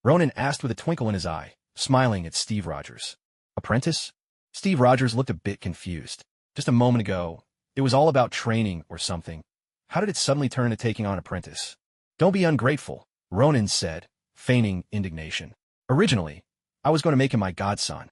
Ronan asked with a twinkle in his eye, smiling at Steve Rogers. Apprentice? Steve Rogers looked a bit confused. Just a moment ago, it was all about training or something. How did it suddenly turn to taking on apprentice? Don't be ungrateful, Ronan said, feigning indignation. Originally, I was going to make him my godson.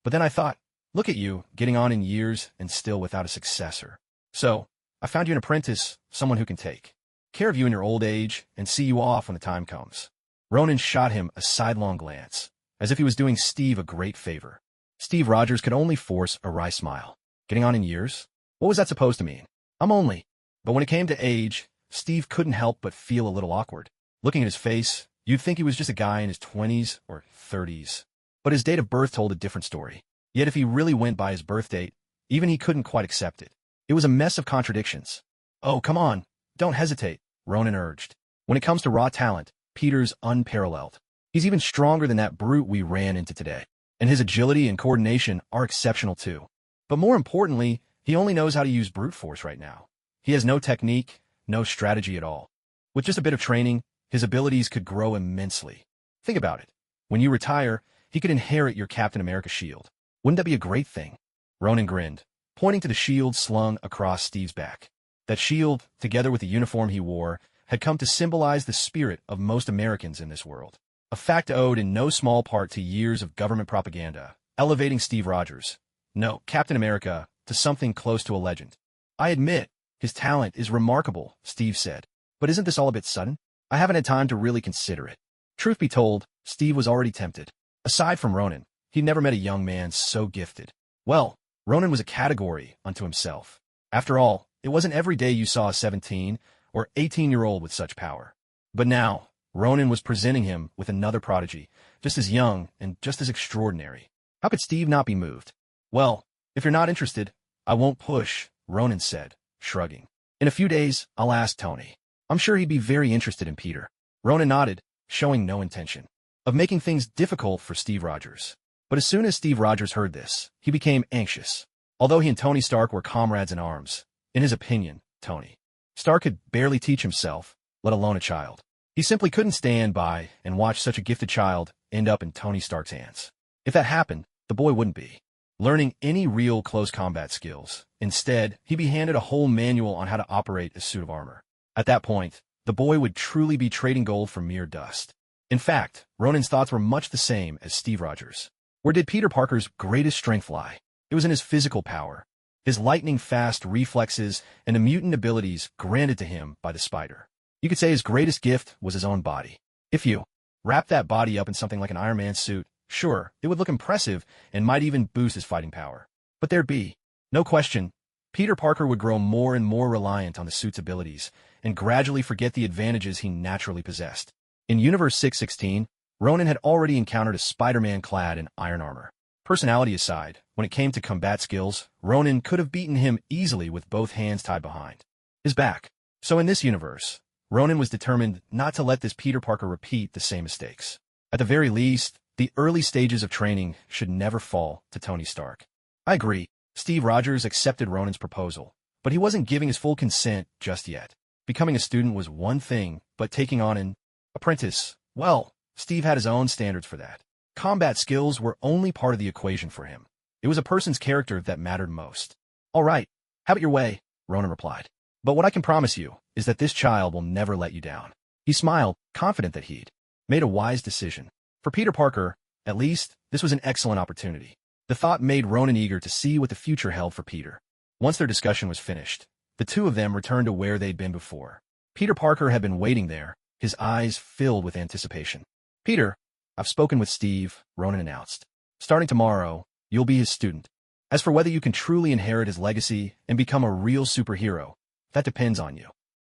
But then I thought, look at you, getting on in years and still without a successor. So, I found you an apprentice, someone who can take care of you in your old age and see you off when the time comes. Ronan shot him a sidelong glance, as if he was doing Steve a great favor. Steve Rogers could only force a wry smile. Getting on in years? What was that supposed to mean? I'm only. But when it came to age, Steve couldn't help but feel a little awkward. Looking at his face, you'd think he was just a guy in his 20s or 30s. But his date of birth told a different story. Yet if he really went by his birth date, even he couldn't quite accept it. It was a mess of contradictions. Oh, come on. Don't hesitate, Ronan urged. When it comes to raw talent, Peter's unparalleled. He's even stronger than that brute we ran into today. And his agility and coordination are exceptional too. But more importantly, he only knows how to use brute force right now. He has no technique, no strategy at all. With just a bit of training, his abilities could grow immensely. Think about it. When you retire, he could inherit your Captain America shield. Wouldn't that be a great thing? Ronan grinned, pointing to the shield slung across Steve's back. That shield, together with the uniform he wore, had come to symbolize the spirit of most Americans in this world. A fact owed in no small part to years of government propaganda, elevating Steve Rogers, no, Captain America, to something close to a legend. I admit, his talent is remarkable, Steve said. But isn't this all a bit sudden? I haven't had time to really consider it. Truth be told, Steve was already tempted. Aside from Ronan, he'd never met a young man so gifted. Well, Ronan was a category unto himself. After all, it wasn't every day you saw a 17 or 18-year-old with such power. But now, Ronan was presenting him with another prodigy, just as young and just as extraordinary. How could Steve not be moved? Well, if you're not interested, I won't push, Ronan said, shrugging. In a few days, I'll ask Tony. I'm sure he'd be very interested in Peter. Ronan nodded, showing no intention of making things difficult for Steve Rogers. But as soon as Steve Rogers heard this, he became anxious. Although he and Tony Stark were comrades in arms, in his opinion, Tony Stark could barely teach himself, let alone a child. He simply couldn't stand by and watch such a gifted child end up in Tony Stark's hands. If that happened, the boy wouldn't be learning any real close combat skills. Instead, he'd be handed a whole manual on how to operate a suit of armor. At that point, the boy would truly be trading gold for mere dust. In fact, Ronan's thoughts were much the same as Steve Rogers. Where did Peter Parker's greatest strength lie? It was in his physical power, his lightning-fast reflexes, and the mutant abilities granted to him by the spider. You could say his greatest gift was his own body. If you wrap that body up in something like an Iron Man suit, sure, it would look impressive and might even boost his fighting power. But there'd be no question, Peter Parker would grow more and more reliant on the suit's abilities and gradually forget the advantages he naturally possessed. In Universe 616, Ronan had already encountered a Spider-Man clad in iron armor. Personality aside, when it came to combat skills, Ronan could have beaten him easily with both hands tied behind his back. So in this universe, Ronan was determined not to let this Peter Parker repeat the same mistakes. At the very least, the early stages of training should never fall to Tony Stark. I agree. Steve Rogers accepted Ronan's proposal, but he wasn't giving his full consent just yet. Becoming a student was one thing, but taking on an apprentice, well, Steve had his own standards for that. Combat skills were only part of the equation for him. It was a person's character that mattered most. All right, have it your way, Ronan replied. But what I can promise you is that this child will never let you down. He smiled, confident that he'd made a wise decision. For Peter Parker, at least, this was an excellent opportunity. The thought made Ronan eager to see what the future held for Peter. Once their discussion was finished, the two of them returned to where they'd been before. Peter Parker had been waiting there, his eyes filled with anticipation. Peter, I've spoken with Steve, Ronan announced. Starting tomorrow, you'll be his student. As for whether you can truly inherit his legacy and become a real superhero, that depends on you.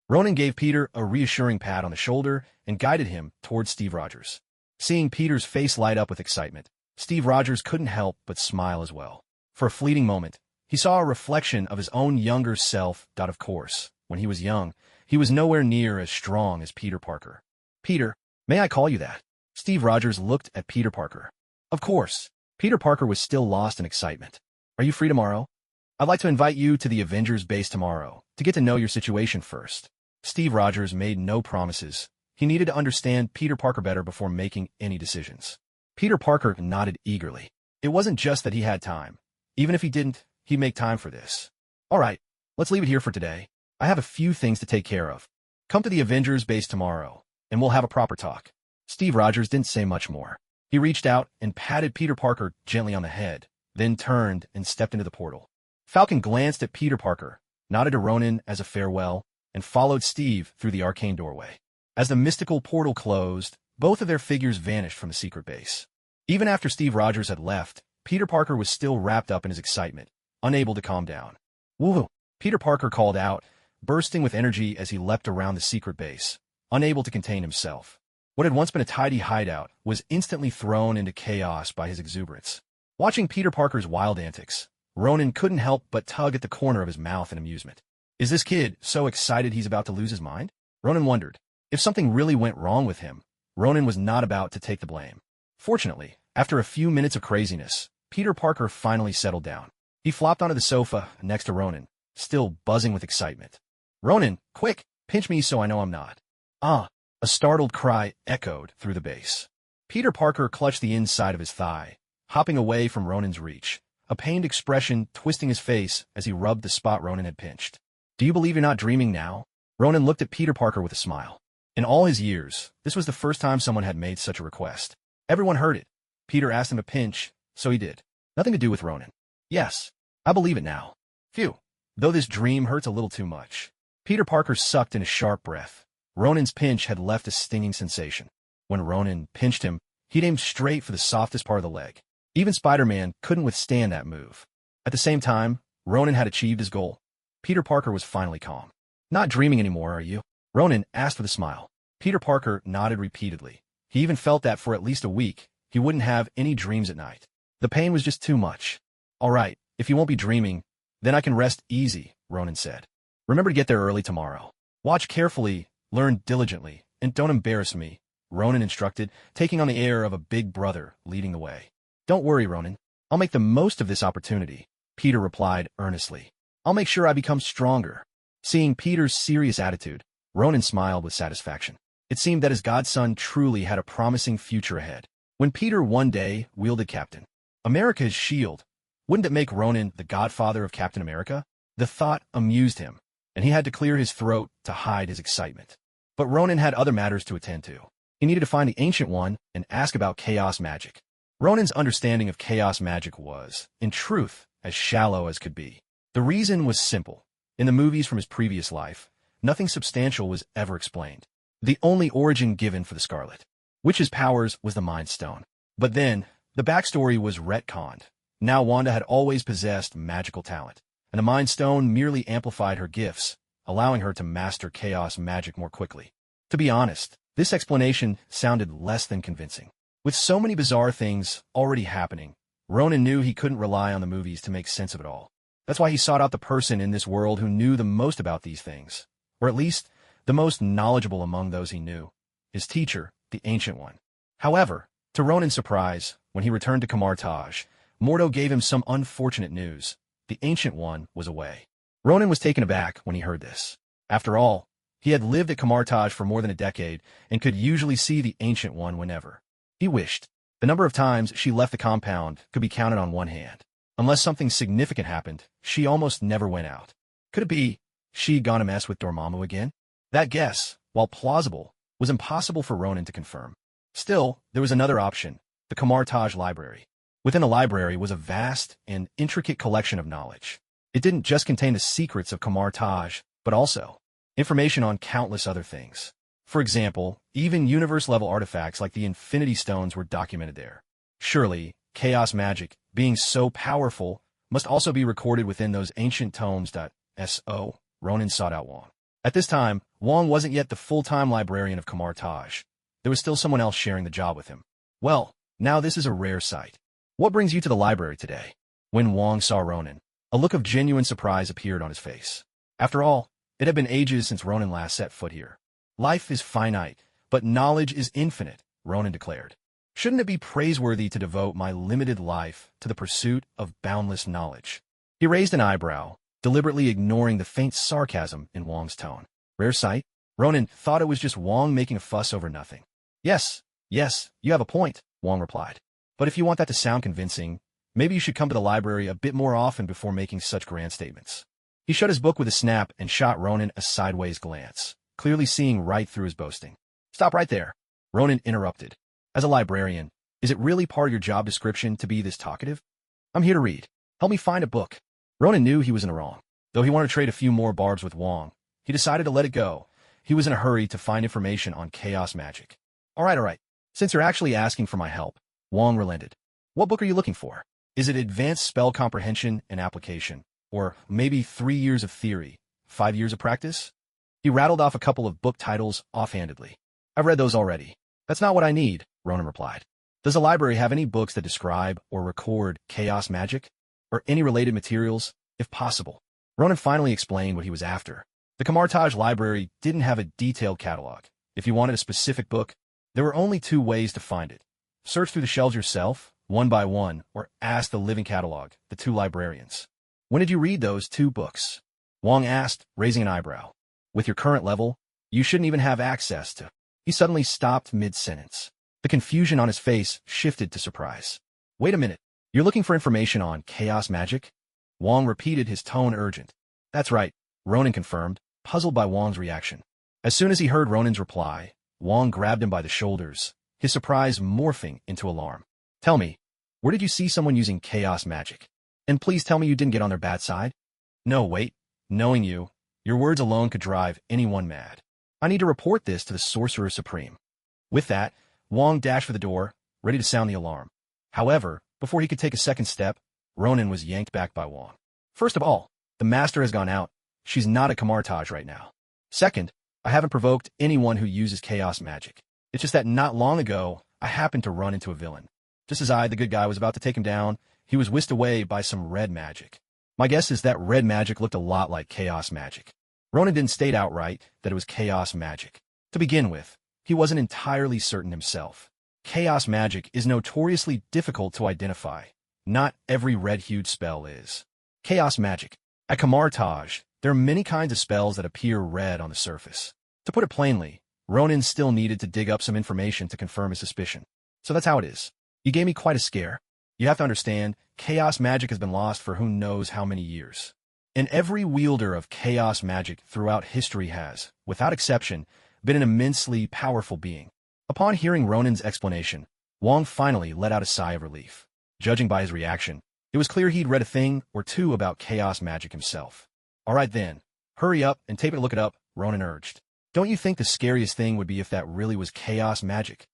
Ronan gave Peter a reassuring pat on the shoulder and guided him towards Steve Rogers. Seeing Peter's face light up with excitement, Steve Rogers couldn't help but smile as well. For a fleeting moment, he saw a reflection of his own younger self. Of course, when he was young, he was nowhere near as strong as Peter Parker. Peter, may I call you that? Steve Rogers looked at Peter Parker. Of course. Peter Parker was still lost in excitement. Are you free tomorrow? I'd like to invite you to the Avengers base tomorrow to get to know your situation first. Steve Rogers made no promises. He needed to understand Peter Parker better before making any decisions. Peter Parker nodded eagerly. It wasn't just that he had time. Even if he didn't, he'd make time for this. All right, let's leave it here for today. I have a few things to take care of. Come to the Avengers base tomorrow, and we'll have a proper talk. Steve Rogers didn't say much more. He reached out and patted Peter Parker gently on the head, then turned and stepped into the portal. Falcon glanced at Peter Parker, nodded to Ronan as a farewell, and followed Steve through the arcane doorway. As the mystical portal closed, both of their figures vanished from the secret base. Even after Steve Rogers had left, Peter Parker was still wrapped up in his excitement, unable to calm down. Woohoo! Peter Parker called out, bursting with energy as he leapt around the secret base, unable to contain himself. What had once been a tidy hideout was instantly thrown into chaos by his exuberance. Watching Peter Parker's wild antics, Ronan couldn't help but tug at the corner of his mouth in amusement. Is this kid so excited he's about to lose his mind? Ronan wondered. If something really went wrong with him, Ronan was not about to take the blame. Fortunately, after a few minutes of craziness, Peter Parker finally settled down. He flopped onto the sofa next to Ronan, still buzzing with excitement. Ronan, quick, pinch me so I know I'm not. Ah, a startled cry echoed through the base. Peter Parker clutched the inside of his thigh, hopping away from Ronan's reach, a pained expression twisting his face as he rubbed the spot Ronan had pinched. Do you believe you're not dreaming now? Ronan looked at Peter Parker with a smile. In all his years, this was the first time someone had made such a request. Everyone heard it. Peter asked him to pinch, so he did. Nothing to do with Ronan. Yes, I believe it now. Phew. Though this dream hurts a little too much. Peter Parker sucked in a sharp breath. Ronan's pinch had left a stinging sensation. When Ronan pinched him, he'd aimed straight for the softest part of the leg. Even Spider-Man couldn't withstand that move. At the same time, Ronan had achieved his goal. Peter Parker was finally calm. Not dreaming anymore, are you? Ronan asked with a smile. Peter Parker nodded repeatedly. He even felt that for at least a week, he wouldn't have any dreams at night. The pain was just too much. All right, if you won't be dreaming, then I can rest easy, Ronan said. Remember to get there early tomorrow. Watch carefully, learn diligently, and don't embarrass me, Ronan instructed, taking on the air of a big brother leading the way. Don't worry, Ronan. I'll make the most of this opportunity, Peter replied earnestly. I'll make sure I become stronger. Seeing Peter's serious attitude, Ronan smiled with satisfaction. It seemed that his godson truly had a promising future ahead. When Peter one day wielded Captain America's shield, wouldn't it make Ronan the godfather of Captain America? The thought amused him, and he had to clear his throat to hide his excitement. But Ronan had other matters to attend to. He needed to find the Ancient One and ask about chaos magic. Ronan's understanding of chaos magic was, in truth, as shallow as could be. The reason was simple. In the movies from his previous life, nothing substantial was ever explained. The only origin given for the Scarlet Witch's powers was the Mind Stone. But then, the backstory was retconned. Now Wanda had always possessed magical talent, and the Mind Stone merely amplified her gifts, allowing her to master chaos magic more quickly. To be honest, this explanation sounded less than convincing. With so many bizarre things already happening, Ronan knew he couldn't rely on the movies to make sense of it all. That's why he sought out the person in this world who knew the most about these things, or at least the most knowledgeable among those he knew, his teacher, the Ancient One. However, to Ronan's surprise, when he returned to Kamar-Taj, Mordo gave him some unfortunate news. The Ancient One was away. Ronan was taken aback when he heard this. After all, he had lived at Kamar-Taj for more than a decade and could usually see the Ancient One whenever he wished. The number of times she left the compound could be counted on one hand. Unless something significant happened, she almost never went out. Could it be she'd gone to mess with Dormammu again? That guess, while plausible, was impossible for Ronan to confirm. Still, there was another option, the Kamar-Taj library. Within the library was a vast and intricate collection of knowledge. It didn't just contain the secrets of Kamar-Taj, but also information on countless other things. For example, even universe-level artifacts like the Infinity Stones were documented there. Surely, chaos magic, being so powerful, must also be recorded within those ancient tomes. So, Ronan sought out Wong. At this time, Wong wasn't yet the full-time librarian of Kamartaj. There was still someone else sharing the job with him. Well, now this is a rare sight. What brings you to the library today? When Wong saw Ronan, a look of genuine surprise appeared on his face. After all, it had been ages since Ronan last set foot here. Life is finite, but knowledge is infinite, Ronan declared. Shouldn't it be praiseworthy to devote my limited life to the pursuit of boundless knowledge? He raised an eyebrow, deliberately ignoring the faint sarcasm in Wong's tone. Rare sight? Ronan thought it was just Wong making a fuss over nothing. Yes, you have a point, Wong replied. But if you want that to sound convincing, maybe you should come to the library a bit more often before making such grand statements. He shut his book with a snap and shot Ronan a sideways glance, clearly seeing right through his boasting. Stop right there, Ronan interrupted. As a librarian, is it really part of your job description to be this talkative? I'm here to read. Help me find a book. Ronan knew he was in the wrong. Though he wanted to trade a few more barbs with Wong, he decided to let it go. He was in a hurry to find information on chaos magic. All right. Since you're actually asking for my help, Wong relented. What book are you looking for? Is it advanced spell comprehension and application? Or maybe 3 years of theory, 5 years of practice? He rattled off a couple of book titles offhandedly. I've read those already. That's not what I need, Ronan replied. Does the library have any books that describe or record chaos magic? Or any related materials, if possible? Ronan finally explained what he was after. The Kamartaj library didn't have a detailed catalog. If you wanted a specific book, there were only 2 ways to find it. Search through the shelves yourself, one by one, or ask the living catalog, the 2 librarians. When did you read those 2 books? Wong asked, raising an eyebrow. With your current level, you shouldn't even have access to. He suddenly stopped mid-sentence. The confusion on his face shifted to surprise. Wait a minute, you're looking for information on chaos magic? Wong repeated, his tone urgent. That's right, Ronan confirmed, puzzled by Wong's reaction. As soon as he heard Ronan's reply, Wong grabbed him by the shoulders, his surprise morphing into alarm. Tell me, where did you see someone using chaos magic? And please tell me you didn't get on their bad side? No, wait. Knowing you, your words alone could drive anyone mad. I need to report this to the Sorcerer Supreme. With that, Wong dashed for the door, ready to sound the alarm. However, before he could take a second step, Ronan was yanked back by Wong. First of all, the master has gone out. She's not at Kamartaj right now. Second, I haven't provoked anyone who uses chaos magic. It's just that not long ago, I happened to run into a villain. Just as I, the good guy, was about to take him down, he was whisked away by some red magic. My guess is that red magic looked a lot like chaos magic. Ronan didn't state outright that it was chaos magic. To begin with, he wasn't entirely certain himself. Chaos magic is notoriously difficult to identify. Not every red-hued spell is. Chaos magic. At Kamartaj, there are many kinds of spells that appear red on the surface. To put it plainly, Ronan still needed to dig up some information to confirm his suspicion. So that's how it is. You gave me quite a scare. You have to understand, chaos magic has been lost for who knows how many years. And every wielder of chaos magic throughout history has, without exception, been an immensely powerful being. Upon hearing Ronan's explanation, Wong finally let out a sigh of relief. Judging by his reaction, it was clear he'd read a thing or 2 about chaos magic himself. All right then, hurry up and tape it and look it up, Ronan urged. Don't you think the scariest thing would be if that really was chaos magic?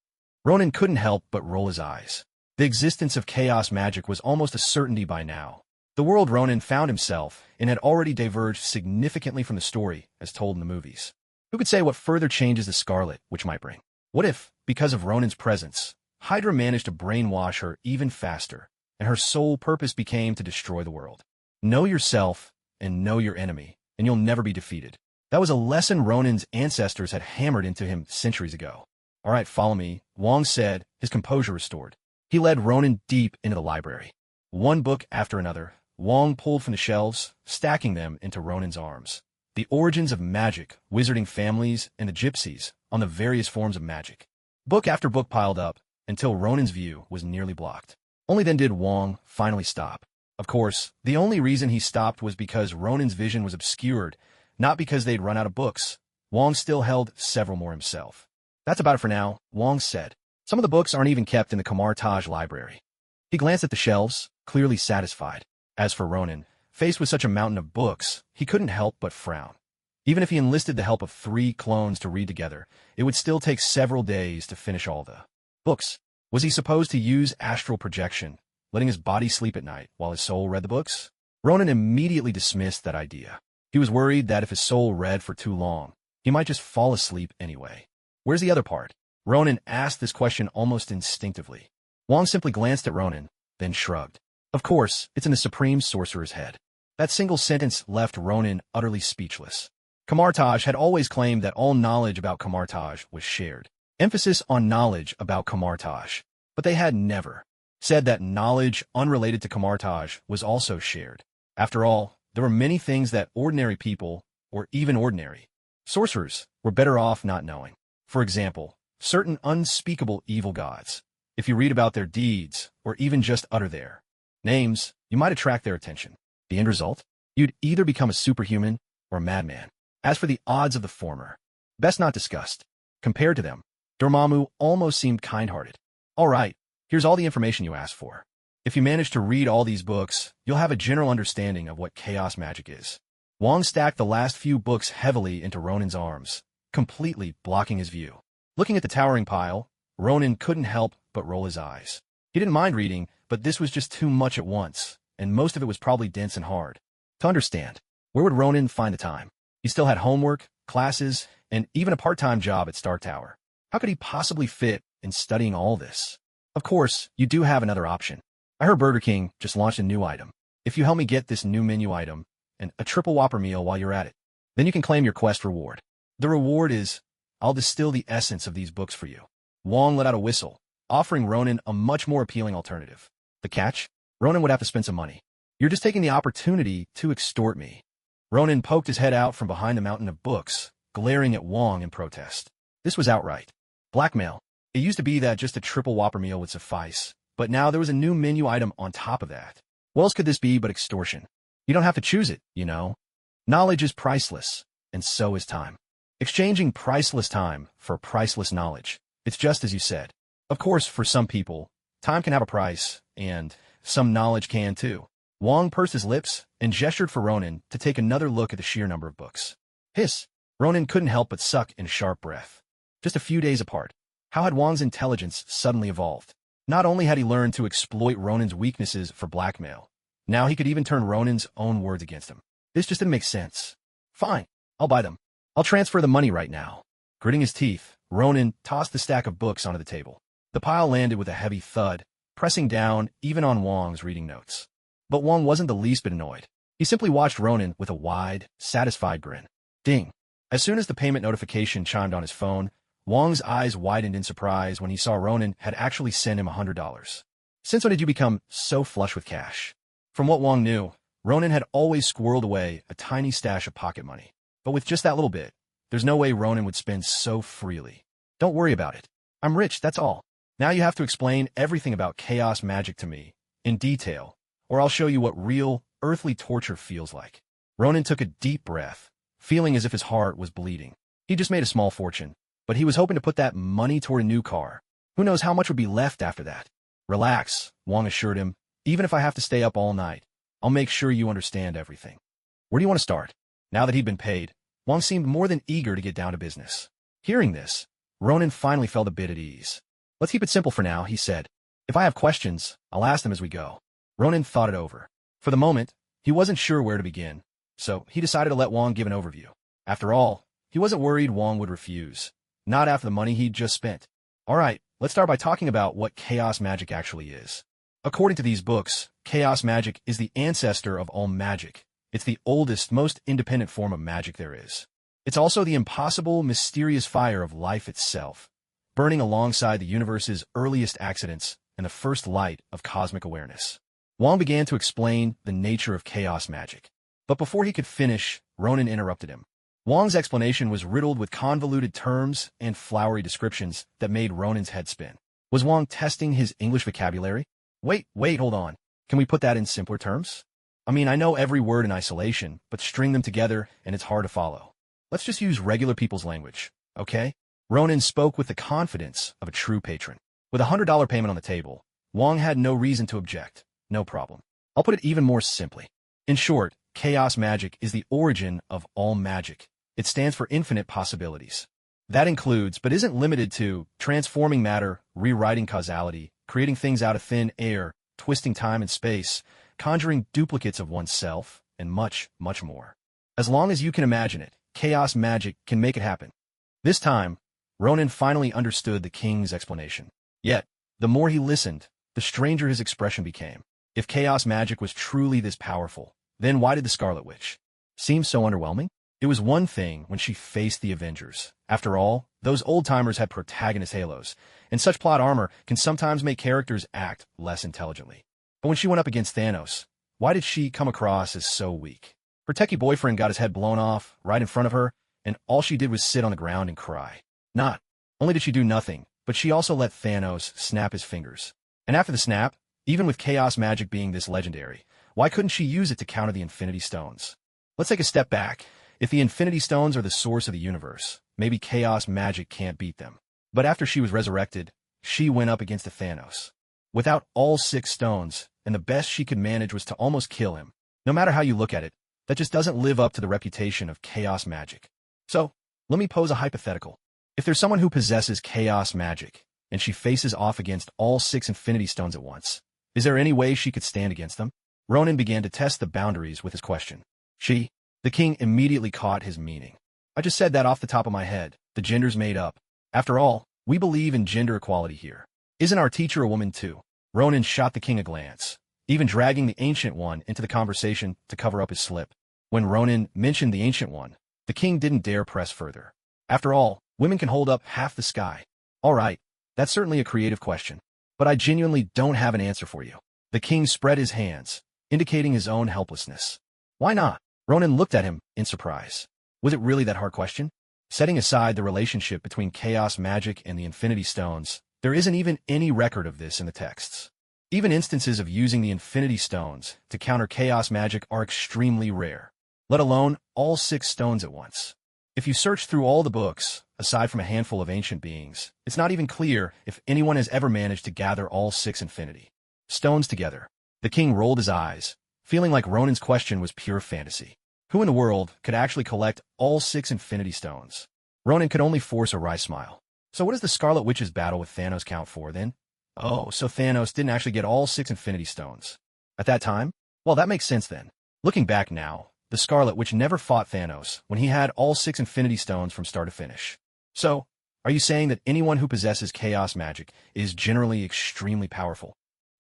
Ronan couldn't help but roll his eyes. The existence of chaos magic was almost a certainty by now. The world Ronan found himself in had already diverged significantly from the story as told in the movies. Who could say what further changes the Scarlet Witch might bring? What if, because of Ronan's presence, Hydra managed to brainwash her even faster, and her sole purpose became to destroy the world? Know yourself and know your enemy, and you'll never be defeated. That was a lesson Ronan's ancestors had hammered into him centuries ago. All right, follow me, Wong said, his composure restored. He led Ronan deep into the library. One book after another, Wong pulled from the shelves, stacking them into Ronan's arms. The origins of magic, wizarding families, and the gypsies on the various forms of magic. Book after book piled up, until Ronan's view was nearly blocked. Only then did Wong finally stop. Of course, the only reason he stopped was because Ronan's vision was obscured, not because they'd run out of books. Wong still held several more himself. That's about it for now, Wong said. Some of the books aren't even kept in the Kamartaj library. He glanced at the shelves, clearly satisfied. As for Ronan, faced with such a mountain of books, he couldn't help but frown. Even if he enlisted the help of 3 clones to read together, it would still take several days to finish all the books. Was he supposed to use astral projection, letting his body sleep at night while his soul read the books? Ronan immediately dismissed that idea. He was worried that if his soul read for too long, he he might just fall asleep anyway. Where's the other part? Ronan asked this question almost instinctively. Wong simply glanced at Ronan, then shrugged. Of course, it's in the Supreme Sorcerer's head. That single sentence left Ronan utterly speechless. Kamartaj had always claimed that all knowledge about Kamartaj was shared. Emphasis on knowledge about Kamartaj. But they had never said that knowledge unrelated to Kamartaj was also shared. After all, there were many things that ordinary people, or even ordinary sorcerers, were better off not knowing. For example, certain unspeakable evil gods. If you read about their deeds, or even just utter their names, you might attract their attention. The end result? You'd either become a superhuman or a madman. As for the odds of the former, best not discussed. Compared to them, Dormammu almost seemed kind-hearted. All right, here's all the information you asked for. If you manage to read all these books, you'll have a general understanding of what chaos magic is. Wong stacked the last few books heavily into Ronan's arms, completely blocking his view. Looking at the towering pile, Ronan couldn't help but roll his eyes. He didn't mind reading, but this was just too much at once, and most of it was probably dense and hard to understand. Where would Ronan find the time? He still had homework, classes, and even a part-time job at Star Tower. How could he possibly fit in studying all this? Of course, you do have another option. I heard Burger King just launched a new item. If you help me get this new menu item and a triple Whopper meal while you're at it, then you can claim your quest reward. The reward is, I'll distill the essence of these books for you. Wong let out a whistle, offering Ronan a much more appealing alternative. The catch? Ronan would have to spend some money. You're just taking the opportunity to extort me. Ronan poked his head out from behind the mountain of books, glaring at Wong in protest. This was outright blackmail. It used to be that just a triple Whopper meal would suffice, but now there was a new menu item on top of that. What else could this be but extortion? You don't have to choose it, you know. Knowledge is priceless, and so is time. Exchanging priceless time for priceless knowledge. It's just as you said. Of course, for some people, time can have a price, and some knowledge can too. Wong pursed his lips and gestured for Ronan to take another look at the sheer number of books. Hiss! Ronan couldn't help but suck in a sharp breath. Just a few days apart. How had Wong's intelligence suddenly evolved? Not only had he learned to exploit Ronan's weaknesses for blackmail, now he could even turn Ronan's own words against him. This just didn't make sense. Fine, I'll buy them. I'll transfer the money right now. Gritting his teeth, Ronan tossed the stack of books onto the table. The pile landed with a heavy thud, pressing down even on Wong's reading notes. But Wong wasn't the least bit annoyed. He simply watched Ronan with a wide, satisfied grin. Ding! As soon as the payment notification chimed on his phone, Wong's eyes widened in surprise when he saw Ronan had actually sent him $100. Since when did you become so flush with cash? From what Wong knew, Ronan had always squirreled away a tiny stash of pocket money. But with just that little bit, there's no way Ronan would spend so freely. Don't worry about it. I'm rich, that's all. Now you have to explain everything about chaos magic to me, in detail, or I'll show you what real, earthly torture feels like. Ronan took a deep breath, feeling as if his heart was bleeding. He just made a small fortune, but he was hoping to put that money toward a new car. Who knows how much would be left after that? Relax, Wong assured him. Even if I have to stay up all night, I'll make sure you understand everything. Where do you want to start? Now that he'd been paid, Wong seemed more than eager to get down to business. Hearing this, Ronan finally felt a bit at ease. Let's keep it simple for now, he said. If I have questions, I'll ask them as we go. Ronan thought it over. For the moment, he wasn't sure where to begin, so he decided to let Wong give an overview. After all, he wasn't worried Wong would refuse. Not after the money he'd just spent. All right, let's start by talking about what chaos magic actually is. According to these books, chaos magic is the ancestor of all magic. It's the oldest, most independent form of magic there is. It's also the impossible, mysterious fire of life itself, burning alongside the universe's earliest accidents and the first light of cosmic awareness. Wong began to explain the nature of chaos magic. But before he could finish, Ronan interrupted him. Wong's explanation was riddled with convoluted terms and flowery descriptions that made Ronan's head spin. Was Wong testing his English vocabulary? Wait, hold on. Can we put that in simpler terms? I mean, I know every word in isolation, but string them together and it's hard to follow. Let's just use regular people's language, okay? Ronan spoke with the confidence of a true patron. With a $100 payment on the table, Wong had no reason to object. No problem. I'll put it even more simply. In short, chaos magic is the origin of all magic. It stands for infinite possibilities. That includes, but isn't limited to, transforming matter, rewriting causality, creating things out of thin air, twisting time and space, conjuring duplicates of oneself, and much, much more. As long as you can imagine it, chaos magic can make it happen. This time, Ronan finally understood the king's explanation. Yet, the more he listened, the stranger his expression became. If chaos magic was truly this powerful, then why did the Scarlet Witch seem so underwhelming? It was one thing when she faced the Avengers. After all, those old-timers had protagonist halos, and such plot armor can sometimes make characters act less intelligently. But when she went up against Thanos, why did she come across as so weak? Her techie boyfriend got his head blown off right in front of her, and all she did was sit on the ground and cry. Not only did she do nothing, but she also let Thanos snap his fingers. And after the snap, even with chaos magic being this legendary, why couldn't she use it to counter the Infinity Stones? Let's take a step back. If the Infinity Stones are the source of the universe, maybe chaos magic can't beat them. But after she was resurrected, she went up against the Thanos. Without all 6 stones, and the best she could manage was to almost kill him. No matter how you look at it, that just doesn't live up to the reputation of chaos magic. So, let me pose a hypothetical. If there's someone who possesses chaos magic, and she faces off against all 6 Infinity Stones at once, is there any way she could stand against them? Ronan began to test the boundaries with his question. The king immediately caught his meaning. I just said that off the top of my head. The gender's made up. After all, we believe in gender equality here. Isn't our teacher a woman too? Ronan shot the king a glance, even dragging the Ancient One into the conversation to cover up his slip. When Ronan mentioned the Ancient One, the king didn't dare press further. After all, women can hold up half the sky. All right, that's certainly a creative question, but I genuinely don't have an answer for you. The king spread his hands, indicating his own helplessness. Why not? Ronan looked at him in surprise. Was it really that hard question? Setting aside the relationship between chaos magic and the Infinity Stones, there isn't even any record of this in the texts. Even instances of using the Infinity Stones to counter chaos magic are extremely rare, let alone all 6 stones at once. If you search through all the books, aside from a handful of ancient beings, it's not even clear if anyone has ever managed to gather all 6 Infinity Stones together. The king rolled his eyes, feeling like Ronan's question was pure fantasy. Who in the world could actually collect all 6 Infinity Stones? Ronan could only force a wry smile. So what does the Scarlet Witch's battle with Thanos count for, then? Oh, so Thanos didn't actually get all 6 Infinity Stones. At that time? Well, that makes sense then. Looking back now, the Scarlet Witch never fought Thanos when he had all 6 Infinity Stones from start to finish. So, are you saying that anyone who possesses chaos magic is generally extremely powerful?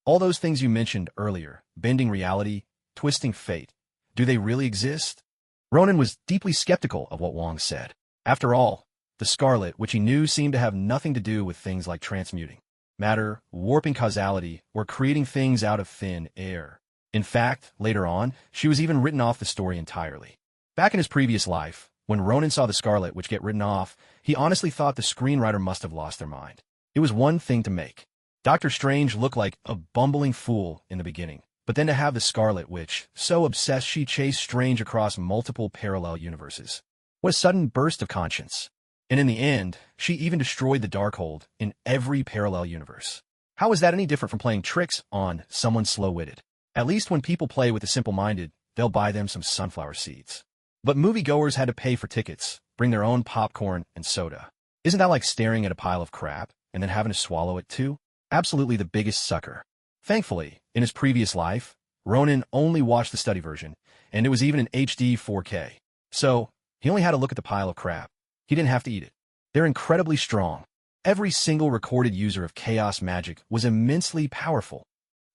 All those things you mentioned earlier, bending reality, twisting fate, do they really exist? Ronan was deeply skeptical of what Wong said. After all, the Scarlet, which he knew seemed to have nothing to do with things like transmuting matter, warping causality, or creating things out of thin air. In fact, later on, she was even written off the story entirely. Back in his previous life, when Ronan saw the Scarlet Witch get written off, he honestly thought the screenwriter must have lost their mind. It was one thing to make Doctor Strange look like a bumbling fool in the beginning, but then to have the Scarlet Witch so obsessed she chased Strange across multiple parallel universes. What a sudden burst of conscience. And in the end, she even destroyed the Darkhold in every parallel universe. How is that any different from playing tricks on someone slow-witted? At least when people play with the simple-minded, they'll buy them some sunflower seeds. But moviegoers had to pay for tickets, bring their own popcorn and soda. Isn't that like staring at a pile of crap and then having to swallow it too? Absolutely the biggest sucker. Thankfully, in his previous life, Ronan only watched the study version, and it was even in HD 4K. So, he only had to look at the pile of crap. He didn't have to eat it. They're incredibly strong. Every single recorded user of chaos magic was immensely powerful.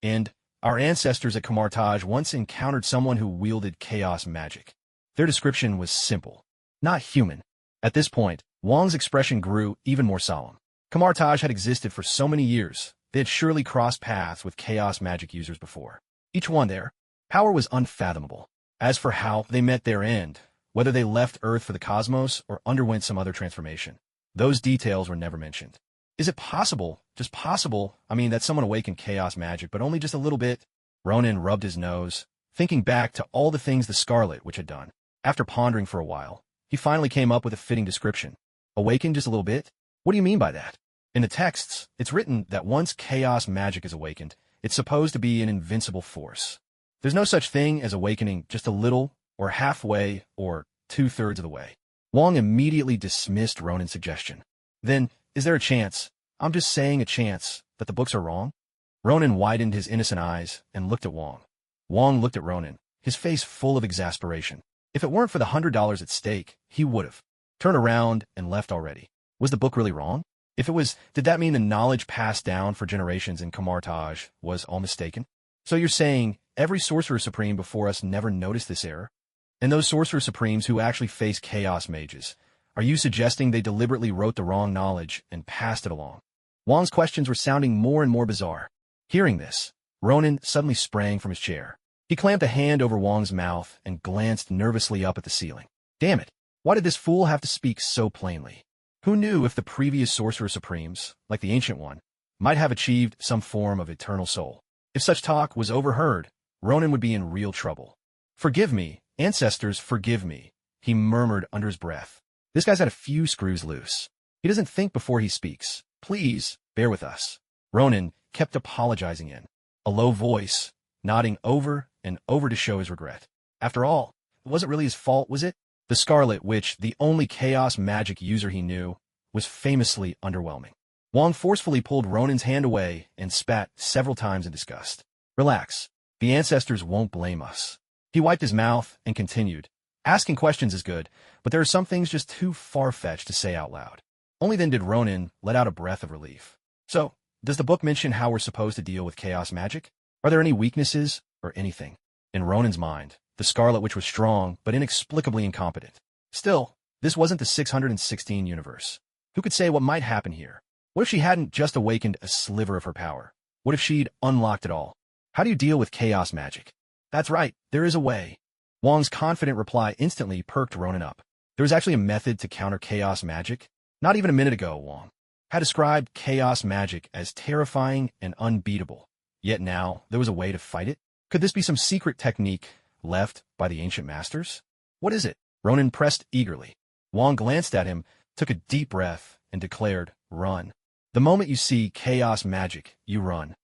And our ancestors at Kamartaj once encountered someone who wielded chaos magic. Their description was simple, not human. At this point, Wong's expression grew even more solemn. Kamartaj had existed for so many years, they had surely crossed paths with chaos magic users before. Each one their power was unfathomable. As for how they met their end, whether they left Earth for the cosmos or underwent some other transformation, those details were never mentioned. Is it possible, just possible, that someone awakened chaos magic, but only just a little bit? Ronan rubbed his nose, thinking back to all the things the Scarlet Witch had done. After pondering for a while, he finally came up with a fitting description. Awakened just a little bit? What do you mean by that? In the texts, it's written that once chaos magic is awakened, it's supposed to be an invincible force. There's no such thing as awakening just a little, or halfway, or 2/3 of the way. Wong immediately dismissed Ronan's suggestion. Then, is there a chance, I'm just saying a chance, that the books are wrong? Ronan widened his innocent eyes and looked at Wong. Wong looked at Ronan, his face full of exasperation. If it weren't for the $100 at stake, he would have turned around and left already. Was the book really wrong? If it was, did that mean the knowledge passed down for generations in Camartage was all mistaken? So you're saying every Sorcerer Supreme before us never noticed this error? And those Sorcerer Supremes who actually face Chaos Mages, are you suggesting they deliberately wrote the wrong knowledge and passed it along? Wong's questions were sounding more and more bizarre. Hearing this, Ronan suddenly sprang from his chair. He clamped a hand over Wong's mouth and glanced nervously up at the ceiling. Damn it! Why did this fool have to speak so plainly? Who knew if the previous Sorcerer Supremes, like the Ancient One, might have achieved some form of eternal soul? If such talk was overheard, Ronan would be in real trouble. Forgive me, ancestors, forgive me, he murmured under his breath. This guy's had a few screws loose. He doesn't think before he speaks. Please, bear with us. Ronan kept apologizing in a low voice, nodding over and over to show his regret. After all, it wasn't really his fault, was it? The Scarlet Witch, the only chaos magic user he knew, was famously underwhelming. Wong forcefully pulled Ronan's hand away and spat several times in disgust. Relax. The ancestors won't blame us. He wiped his mouth and continued. Asking questions is good, but there are some things just too far-fetched to say out loud. Only then did Ronan let out a breath of relief. So, does the book mention how we're supposed to deal with chaos magic? Are there any weaknesses or anything? In Ronan's mind, the Scarlet Witch was strong, but inexplicably incompetent. Still, this wasn't the 616 universe. Who could say what might happen here? What if she hadn't just awakened a sliver of her power? What if she'd unlocked it all? How do you deal with chaos magic? That's right, there is a way. Wong's confident reply instantly perked Ronan up. There was actually a method to counter chaos magic. Not even a minute ago, Wong had described chaos magic as terrifying and unbeatable. Yet now, there was a way to fight it? Could this be some secret technique left by the ancient masters? What is it? Ronan pressed eagerly. Wong glanced at him, took a deep breath, and declared, run. The moment you see chaos magic, you run.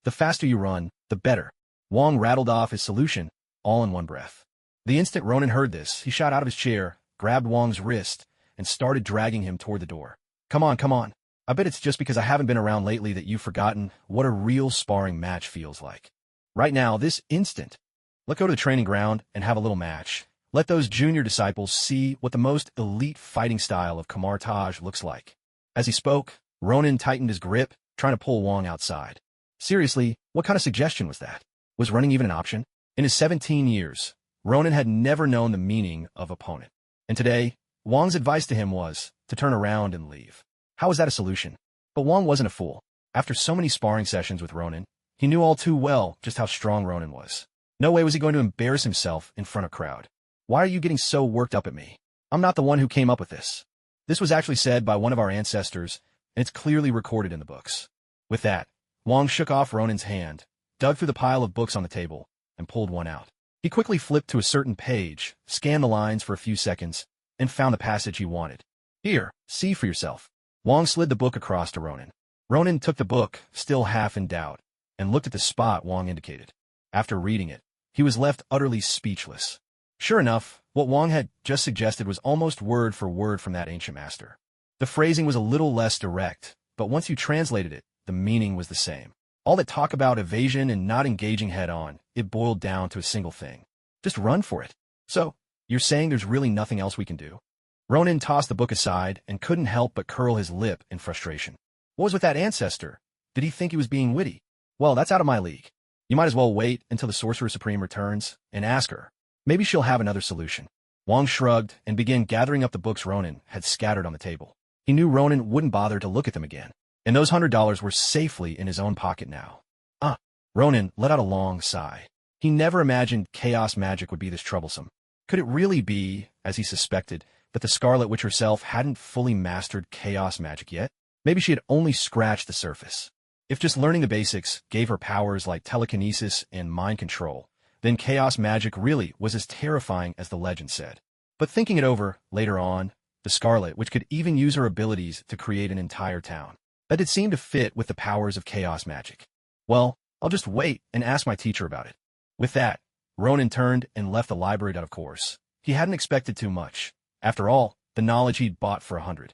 The faster you run, the better. Wong rattled off his solution, all in one breath. The instant Ronan heard this, he shot out of his chair, grabbed Wong's wrist, and started dragging him toward the door. Come on, come on. I bet it's just because I haven't been around lately that you've forgotten what a real sparring match feels like. Right now, this instant, let's go to the training ground and have a little match. Let those junior disciples see what the most elite fighting style of Camartage looks like. As he spoke, Ronan tightened his grip, trying to pull Wong outside. Seriously, what kind of suggestion was that? Was running even an option? In his 17 years, Ronan had never known the meaning of opponent. And today, Wong's advice to him was to turn around and leave. How was that a solution? But Wong wasn't a fool. After so many sparring sessions with Ronan, he knew all too well just how strong Ronan was. No way was he going to embarrass himself in front of a crowd. Why are you getting so worked up at me? I'm not the one who came up with this. This was actually said by one of our ancestors, and it's clearly recorded in the books. With that, Wong shook off Ronan's hand, dug through the pile of books on the table, and pulled one out. He quickly flipped to a certain page, scanned the lines for a few seconds, and found the passage he wanted. Here, see for yourself. Wong slid the book across to Ronan. Ronan took the book, still half in doubt, and looked at the spot Wong indicated. After reading it, he was left utterly speechless. Sure enough, what Wong had just suggested was almost word for word from that ancient master. The phrasing was a little less direct, but once you translated it, the meaning was the same. All that talk about evasion and not engaging head-on, it boiled down to a single thing. Just run for it. So, you're saying there's really nothing else we can do? Ronan tossed the book aside and couldn't help but curl his lip in frustration. What was with that ancestor? Did he think he was being witty? Well, that's out of my league. You might as well wait until the Sorcerer Supreme returns and ask her. Maybe she'll have another solution. Wong shrugged and began gathering up the books Ronan had scattered on the table. He knew Ronan wouldn't bother to look at them again, and those $100 were safely in his own pocket now. Ronan let out a long sigh. He never imagined chaos magic would be this troublesome. Could it really be, as he suspected, that the Scarlet Witch herself hadn't fully mastered chaos magic yet? Maybe she had only scratched the surface. If just learning the basics gave her powers like telekinesis and mind control, then chaos magic really was as terrifying as the legend said. But thinking it over, later on, the Scarlet Witch could even use her abilities to create an entire town. That did seem to fit with the powers of chaos magic. Well, I'll just wait and ask my teacher about it. With that, Ronan turned and left the library out of course. He hadn't expected too much. After all, the knowledge he'd bought for $100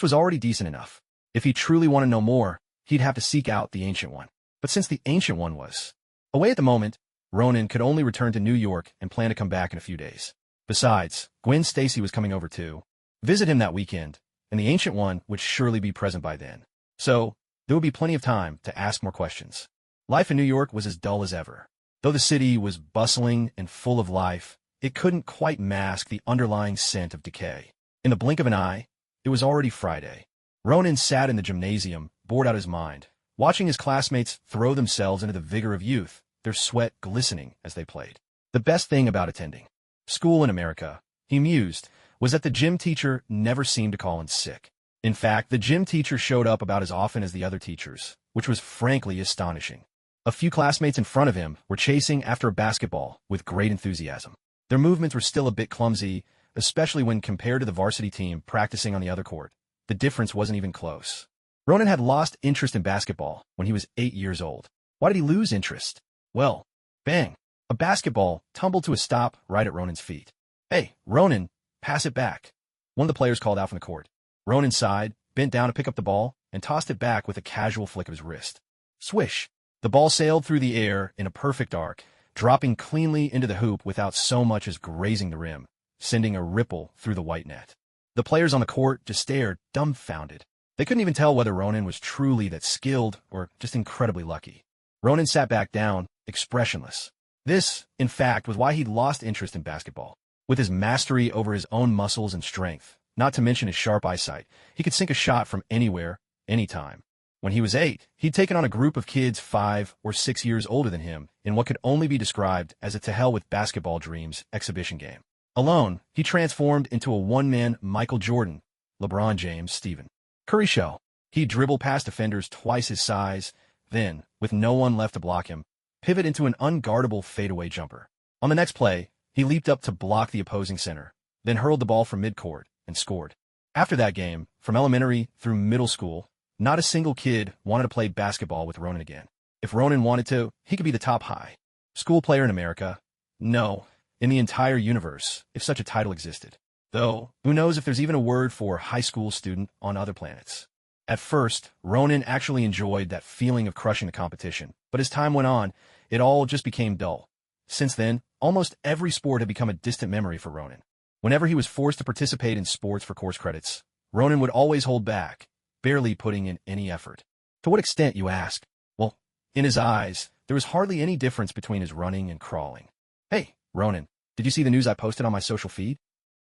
was already decent enough. If he truly wanted to know more, he'd have to seek out the Ancient One. But since the Ancient One was away at the moment, Ronan could only return to New York and plan to come back in a few days. Besides, Gwen Stacy was coming over too. Visit him that weekend, and the Ancient One would surely be present by then. So, there would be plenty of time to ask more questions. Life in New York was as dull as ever. Though the city was bustling and full of life, it couldn't quite mask the underlying scent of decay. In the blink of an eye, it was already Friday. Ronan sat in the gymnasium, bored out his mind, watching his classmates throw themselves into the vigor of youth, their sweat glistening as they played. The best thing about attending school in America, he mused, was that the gym teacher never seemed to call in sick. In fact, the gym teacher showed up about as often as the other teachers, which was frankly astonishing. A few classmates in front of him were chasing after a basketball with great enthusiasm. Their movements were still a bit clumsy, especially when compared to the varsity team practicing on the other court. The difference wasn't even close. Ronan had lost interest in basketball when he was 8 years old. Why did he lose interest? Well, bang! A basketball tumbled to a stop right at Ronan's feet. "Hey, Ronan, pass it back," one of the players called out from the court. Ronan sighed, bent down to pick up the ball, and tossed it back with a casual flick of his wrist. Swish! The ball sailed through the air in a perfect arc, dropping cleanly into the hoop without so much as grazing the rim, sending a ripple through the white net. The players on the court just stared, dumbfounded. They couldn't even tell whether Ronan was truly that skilled or just incredibly lucky. Ronan sat back down, expressionless. This, in fact, was why he'd lost interest in basketball. With his mastery over his own muscles and strength, not to mention his sharp eyesight, he could sink a shot from anywhere, anytime. When he was 8, he'd taken on a group of kids 5 or 6 years older than him in what could only be described as a to-hell-with-basketball-dreams exhibition game. Alone, he transformed into a one-man Michael Jordan, LeBron James, Stephen Curry show. He'd dribble past defenders twice his size, then, with no one left to block him, pivot into an unguardable fadeaway jumper. On the next play, he leaped up to block the opposing center, then hurled the ball from midcourt and scored. After that game, from elementary through middle school, not a single kid wanted to play basketball with Ronan again. If Ronan wanted to, he could be the top high school player in America. No, in the entire universe, if such a title existed. Though, who knows if there's even a word for high school student on other planets. At first, Ronan actually enjoyed that feeling of crushing the competition, but as time went on, it all just became dull. Since then, almost every sport had become a distant memory for Ronan. Whenever he was forced to participate in sports for course credits, Ronan would always hold back, barely putting in any effort. To what extent, you ask? Well, in his eyes, there was hardly any difference between his running and crawling. "Hey, Ronan, did you see the news I posted on my social feed?"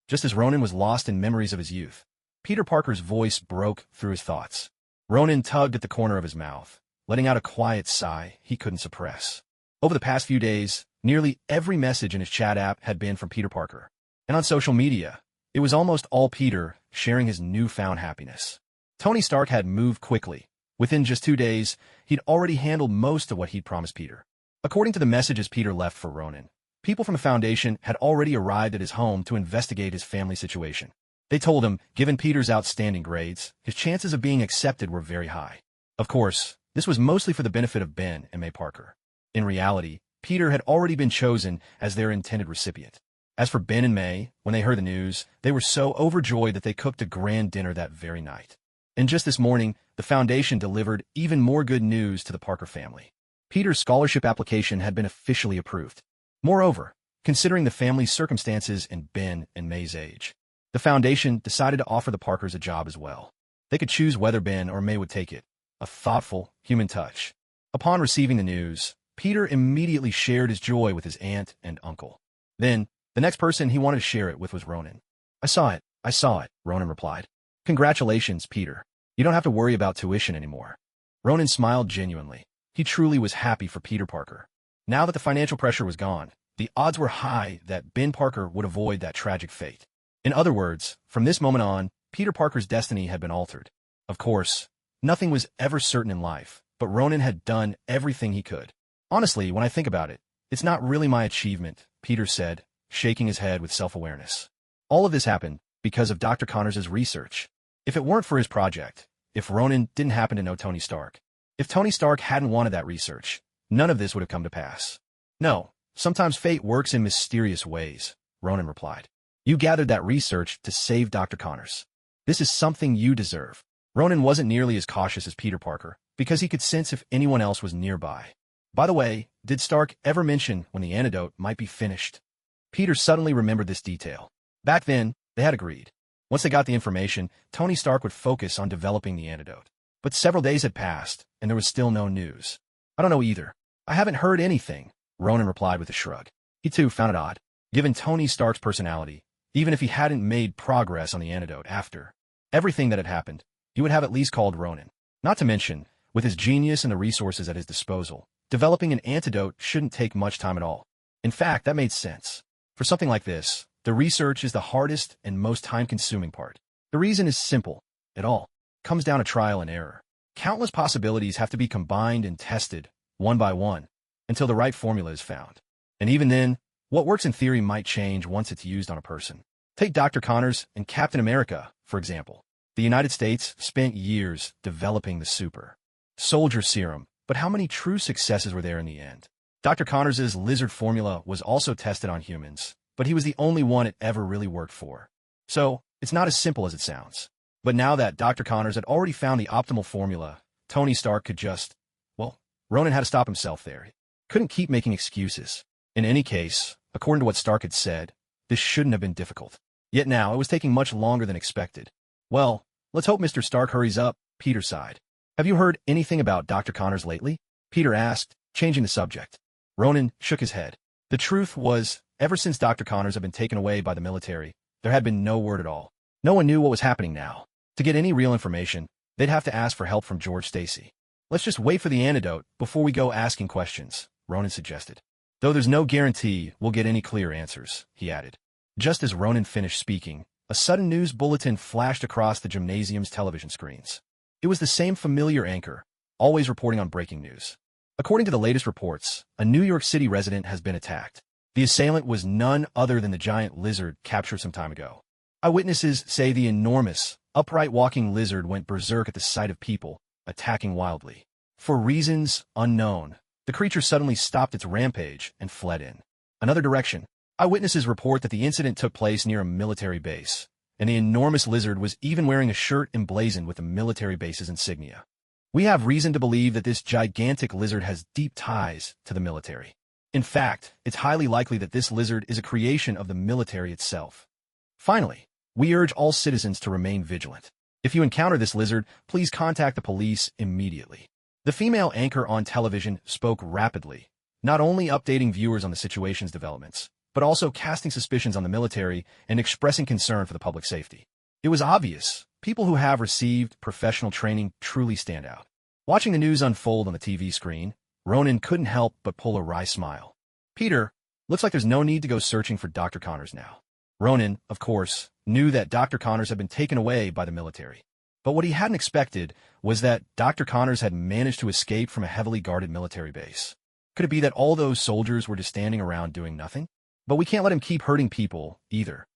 Just as Ronan was lost in memories of his youth, Peter Parker's voice broke through his thoughts. Ronan tugged at the corner of his mouth, letting out a quiet sigh he couldn't suppress. Over the past few days, nearly every message in his chat app had been from Peter Parker. And on social media, it was almost all Peter sharing his newfound happiness. Tony Stark had moved quickly. Within just 2 days, he'd already handled most of what he'd promised Peter. According to the messages Peter left for Ronan, people from the Foundation had already arrived at his home to investigate his family situation. They told him, given Peter's outstanding grades, his chances of being accepted were very high. Of course, this was mostly for the benefit of Ben and May Parker. In reality, Peter had already been chosen as their intended recipient. As for Ben and May, when they heard the news, they were so overjoyed that they cooked a grand dinner that very night. And just this morning, the Foundation delivered even more good news to the Parker family. Peter's scholarship application had been officially approved. Moreover, considering the family's circumstances and Ben and May's age, the Foundation decided to offer the Parkers a job as well. They could choose whether Ben or May would take it, a thoughtful, human touch. Upon receiving the news, Peter immediately shared his joy with his aunt and uncle. Then, the next person he wanted to share it with was Ronan. I saw it, Ronan replied. "Congratulations, Peter. You don't have to worry about tuition anymore." Ronan smiled genuinely. He truly was happy for Peter Parker. Now that the financial pressure was gone, the odds were high that Ben Parker would avoid that tragic fate. In other words, from this moment on, Peter Parker's destiny had been altered. Of course, nothing was ever certain in life, but Ronan had done everything he could. "Honestly, when I think about it, it's not really my achievement," Peter said, shaking his head with self-awareness. "All of this happened because of Dr. Connors' research. If it weren't for his project, if Ronan didn't happen to know Tony Stark, if Tony Stark hadn't wanted that research, none of this would have come to pass." "No, sometimes fate works in mysterious ways," Ronan replied. "You gathered that research to save Dr. Connors. This is something you deserve." Ronan wasn't nearly as cautious as Peter Parker, because he could sense if anyone else was nearby. By the way, did Stark ever mention when the antidote might be finished? Peter suddenly remembered this detail. Back then, they had agreed. Once they got the information, Tony Stark would focus on developing the antidote. But several days had passed, and there was still no news. I don't know either. I haven't heard anything, Ronan replied with a shrug. He too found it odd. Given Tony Stark's personality, even if he hadn't made progress on the antidote after everything that had happened, he would have at least called Ronan. Not to mention, with his genius and the resources at his disposal, developing an antidote shouldn't take much time at all. In fact, that made sense. For something like this, the research is the hardest and most time-consuming part. The reason is simple. It all comes down to trial and error. Countless possibilities have to be combined and tested, one by one, until the right formula is found. And even then, what works in theory might change once it's used on a person. Take Dr. Connors and Captain America, for example. The United States spent years developing the super soldier serum, but how many true successes were there in the end? Dr. Connors' lizard formula was also tested on humans, but he was the only one it ever really worked for. So, it's not as simple as it sounds. But now that Dr. Connors had already found the optimal formula, Tony Stark could just, well, Ronan had to stop himself there. Couldn't keep making excuses. In any case, according to what Stark had said, this shouldn't have been difficult. Yet now, it was taking much longer than expected. Well, let's hope Mr. Stark hurries up, Peter sighed. Have you heard anything about Dr. Connors lately? Peter asked, changing the subject. Ronan shook his head. The truth was, ever since Dr. Connors had been taken away by the military, there had been no word at all. No one knew what was happening now. To get any real information, they'd have to ask for help from George Stacy. Let's just wait for the antidote before we go asking questions, Ronan suggested. Though there's no guarantee we'll get any clear answers, he added. Just as Ronan finished speaking, a sudden news bulletin flashed across the gymnasium's television screens. It was the same familiar anchor, always reporting on breaking news. According to the latest reports, a New York City resident has been attacked. The assailant was none other than the giant lizard captured some time ago. Eyewitnesses say the enormous, upright walking lizard went berserk at the sight of people, attacking wildly. For reasons unknown, the creature suddenly stopped its rampage and fled in another direction. Eyewitnesses report that the incident took place near a military base, and the enormous lizard was even wearing a shirt emblazoned with the military base's insignia. We have reason to believe that this gigantic lizard has deep ties to the military. In fact, it's highly likely that this lizard is a creation of the military itself. Finally, we urge all citizens to remain vigilant. If you encounter this lizard, please contact the police immediately. The female anchor on television spoke rapidly, not only updating viewers on the situation's developments, but also casting suspicions on the military and expressing concern for the public safety. It was obvious. People who have received professional training truly stand out. Watching the news unfold on the TV screen, Ronan couldn't help but pull a wry smile. Peter, looks like there's no need to go searching for Dr. Connors now. Ronan, of course, knew that Dr. Connors had been taken away by the military. But what he hadn't expected was that Dr. Connors had managed to escape from a heavily guarded military base. Could it be that all those soldiers were just standing around doing nothing? But we can't let him keep hurting people, either.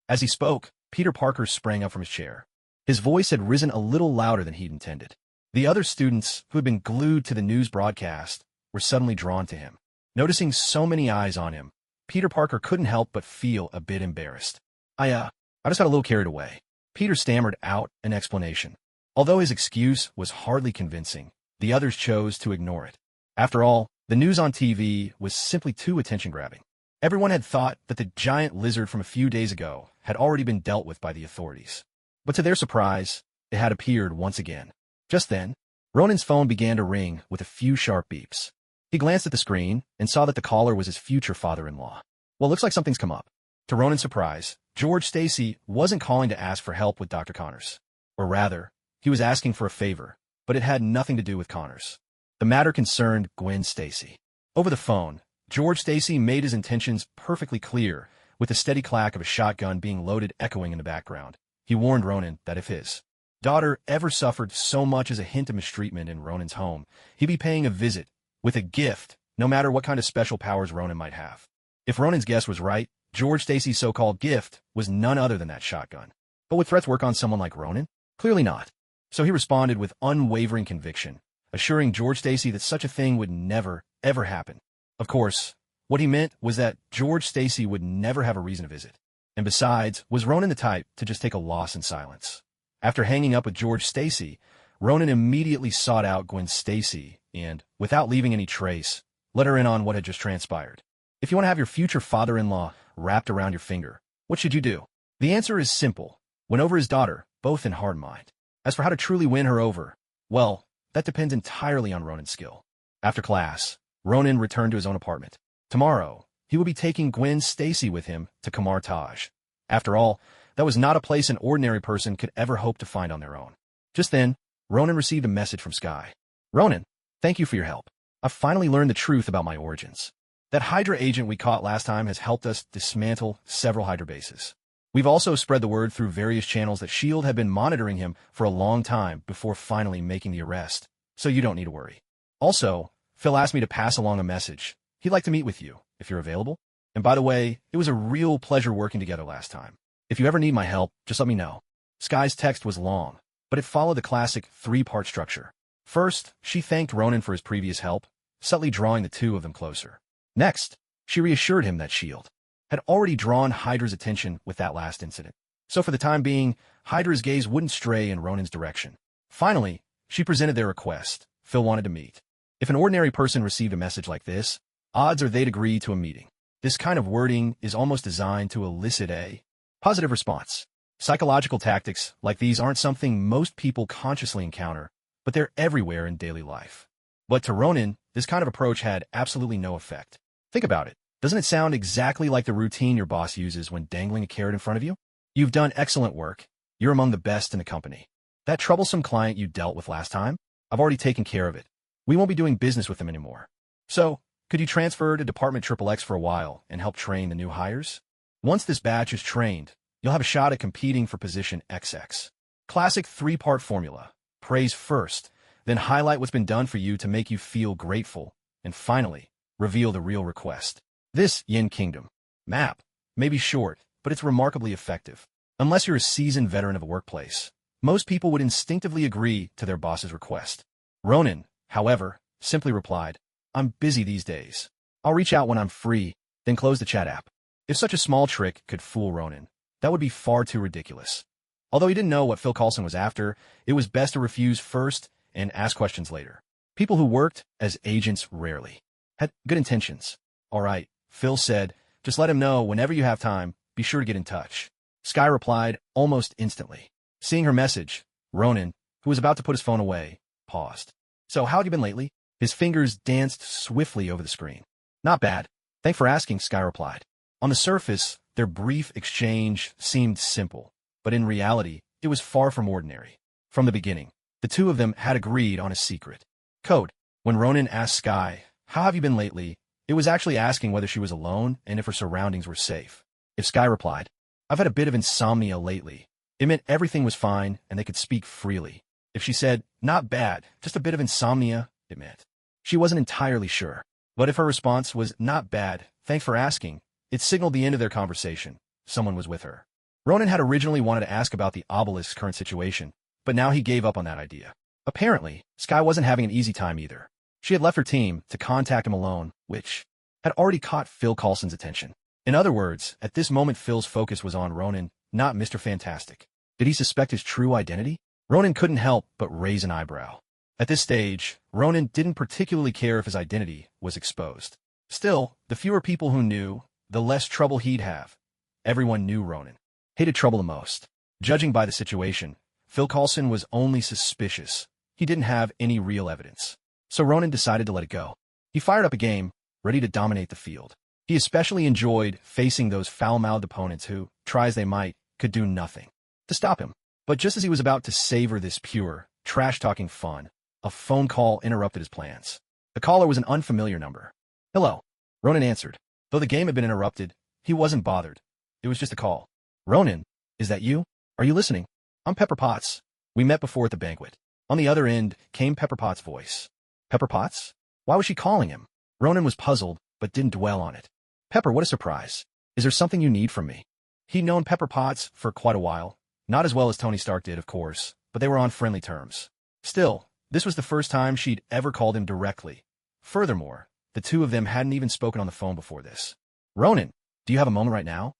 As he spoke, Peter Parker sprang up from his chair. His voice had risen a little louder than he'd intended. The other students, who had been glued to the news broadcast, were suddenly drawn to him. Noticing so many eyes on him, Peter Parker couldn't help but feel a bit embarrassed. I just got a little carried away. Peter stammered out an explanation. Although his excuse was hardly convincing, the others chose to ignore it. After all, the news on TV was simply too attention-grabbing. Everyone had thought that the giant lizard from a few days ago had already been dealt with by the authorities. But to their surprise, it had appeared once again. Just then, Ronan's phone began to ring with a few sharp beeps. He glanced at the screen and saw that the caller was his future father-in-law. Well, looks like something's come up. To Ronan's surprise, George Stacy wasn't calling to ask for help with Dr. Connors. Or rather, he was asking for a favor, but it had nothing to do with Connors. The matter concerned Gwen Stacy. Over the phone, George Stacy made his intentions perfectly clear, with the steady clack of a shotgun being loaded echoing in the background. He warned Ronan that if his daughter ever suffered so much as a hint of mistreatment in Ronan's home, he'd be paying a visit with a gift, no matter what kind of special powers Ronan might have. If Ronan's guess was right, George Stacy's so-called gift was none other than that shotgun. But would threats work on someone like Ronan? Clearly not. So he responded with unwavering conviction, assuring George Stacy that such a thing would never, ever happen. Of course, what he meant was that George Stacy would never have a reason to visit. And besides, was Ronan the type to just take a loss in silence? After hanging up with George Stacy, Ronan immediately sought out Gwen Stacy and, without leaving any trace, let her in on what had just transpired. If you want to have your future father-in-law wrapped around your finger. What should you do? The answer is simple. Win over his daughter, both in heart and mind. As for how to truly win her over, well, that depends entirely on Ronan's skill. After class, Ronan returned to his own apartment. Tomorrow, he would be taking Gwen Stacy with him to Kamar Taj. After all, that was not a place an ordinary person could ever hope to find on their own. Just then, Ronan received a message from Sky. Ronan, thank you for your help. I've finally learned the truth about my origins. That Hydra agent we caught last time has helped us dismantle several Hydra bases. We've also spread the word through various channels that S.H.I.E.L.D. had been monitoring him for a long time before finally making the arrest, so you don't need to worry. Also, Phil asked me to pass along a message. He'd like to meet with you, if you're available. And by the way, it was a real pleasure working together last time. If you ever need my help, just let me know. Sky's text was long, but it followed the classic three-part structure. First, she thanked Ronan for his previous help, subtly drawing the two of them closer. Next, she reassured him that S.H.I.E.L.D. had already drawn Hydra's attention with that last incident. So for the time being, Hydra's gaze wouldn't stray in Ronan's direction. Finally, she presented their request. Phil wanted to meet. If an ordinary person received a message like this, odds are they'd agree to a meeting. This kind of wording is almost designed to elicit a positive response. Psychological tactics like these aren't something most people consciously encounter, but they're everywhere in daily life. But to Ronan, this kind of approach had absolutely no effect. Think about it. Doesn't it sound exactly like the routine your boss uses when dangling a carrot in front of you? You've done excellent work. You're among the best in the company. That troublesome client you dealt with last time, I've already taken care of it. We won't be doing business with them anymore. So, could you transfer to Department XXX for a while and help train the new hires? Once this batch is trained, you'll have a shot at competing for position XX. Classic three-part formula. Praise first, then highlight what's been done for you to make you feel grateful, and finally, reveal the real request. This Yin Kingdom map may be short, but it's remarkably effective. Unless you're a seasoned veteran of a workplace, most people would instinctively agree to their boss's request. Ronan, however, simply replied, I'm busy these days. I'll reach out when I'm free, then close the chat app. If such a small trick could fool Ronan, that would be far too ridiculous. Although he didn't know what Phil Coulson was after, it was best to refuse first and ask questions later. People who worked as agents rarely had good intentions. All right, Phil said, just let him know whenever you have time, be sure to get in touch. Sky replied almost instantly. Seeing her message, Ronan, who was about to put his phone away, paused. So how have you been lately? His fingers danced swiftly over the screen. Not bad. Thanks for asking, Sky replied. On the surface, their brief exchange seemed simple, but in reality, it was far from ordinary. From the beginning, the two of them had agreed on a secret code. When Ronan asked Sky, how have you been lately? It was actually asking whether she was alone and if her surroundings were safe. If Sky replied, I've had a bit of insomnia lately, it meant everything was fine and they could speak freely. If she said, not bad, just a bit of insomnia, it meant she wasn't entirely sure. But if her response was, not bad, thanks for asking, it signaled the end of their conversation. Someone was with her. Ronan had originally wanted to ask about the obelisk's current situation, but now he gave up on that idea. Apparently, Sky wasn't having an easy time either. She had left her team to contact him alone, which had already caught Phil Coulson's attention. In other words, at this moment Phil's focus was on Ronan, not Mr. Fantastic. Did he suspect his true identity? Ronan couldn't help but raise an eyebrow. At this stage, Ronan didn't particularly care if his identity was exposed. Still, the fewer people who knew, the less trouble he'd have. Everyone knew Ronan hated trouble the most. Judging by the situation, Phil Coulson was only suspicious. He didn't have any real evidence. So Ronan decided to let it go. He fired up a game, ready to dominate the field. He especially enjoyed facing those foul-mouthed opponents who, try as they might, could do nothing to stop him. But just as he was about to savor this pure, trash-talking fun, a phone call interrupted his plans. The caller was an unfamiliar number. Hello. Ronan answered. Though the game had been interrupted, he wasn't bothered. It was just a call. Ronan, is that you? Are you listening? I'm Pepper Potts. We met before at the banquet. On the other end came Pepper Potts' voice. Pepper Potts? Why was she calling him? Ronan was puzzled, but didn't dwell on it. Pepper, what a surprise. Is there something you need from me? He'd known Pepper Potts for quite a while. Not as well as Tony Stark did, of course, but they were on friendly terms. Still, this was the first time she'd ever called him directly. Furthermore, the two of them hadn't even spoken on the phone before this. Ronan, do you have a moment right now?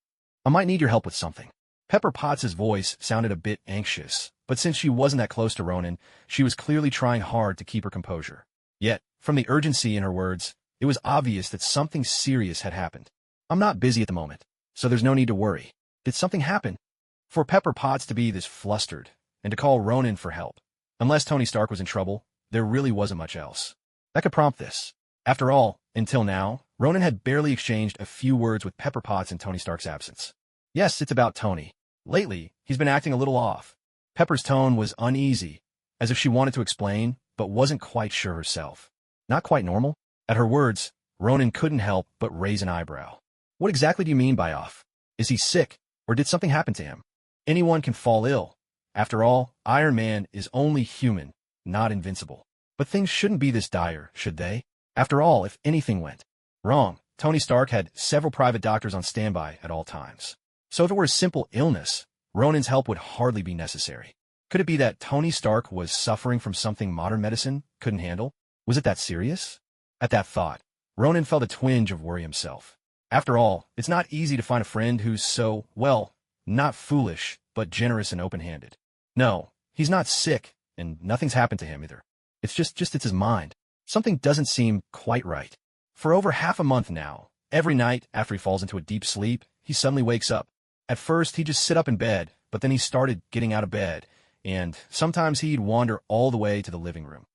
I might need your help with something. Pepper Potts' voice sounded a bit anxious, but since she wasn't that close to Ronan, she was clearly trying hard to keep her composure. Yet, from the urgency in her words, it was obvious that something serious had happened. I'm not busy at the moment. so there's no need to worry. Did something happen? For Pepper Potts to be this flustered and to call Ronan for help, unless Tony Stark was in trouble, there really wasn't much else that could prompt this. After all, until now, Ronan had barely exchanged a few words with Pepper Potts in Tony Stark's absence. Yes, it's about Tony. Lately, he's been acting a little off. Pepper's tone was uneasy, as if she wanted to explain, but wasn't quite sure herself. Not quite normal? At her words, Ronan couldn't help but raise an eyebrow. What exactly do you mean by off? Is he sick, or did something happen to him? Anyone can fall ill. After all, Iron Man is only human, not invincible. But things shouldn't be this dire, should they? After all, if anything went wrong, Tony Stark had several private doctors on standby at all times. So if it were a simple illness, Ronan's help would hardly be necessary. Could it be that Tony Stark was suffering from something modern medicine couldn't handle? Was it that serious? At that thought, Ronan felt a twinge of worry himself. After all, it's not easy to find a friend who's so, well, not foolish, but generous and open-handed. No, he's not sick, and nothing's happened to him either. It's just it's his mind. Something doesn't seem quite right. For over half a month now, every night after he falls into a deep sleep, he suddenly wakes up. At first, he'd just sit up in bed, but then he started getting out of bed, and sometimes he'd wander all the way to the living room.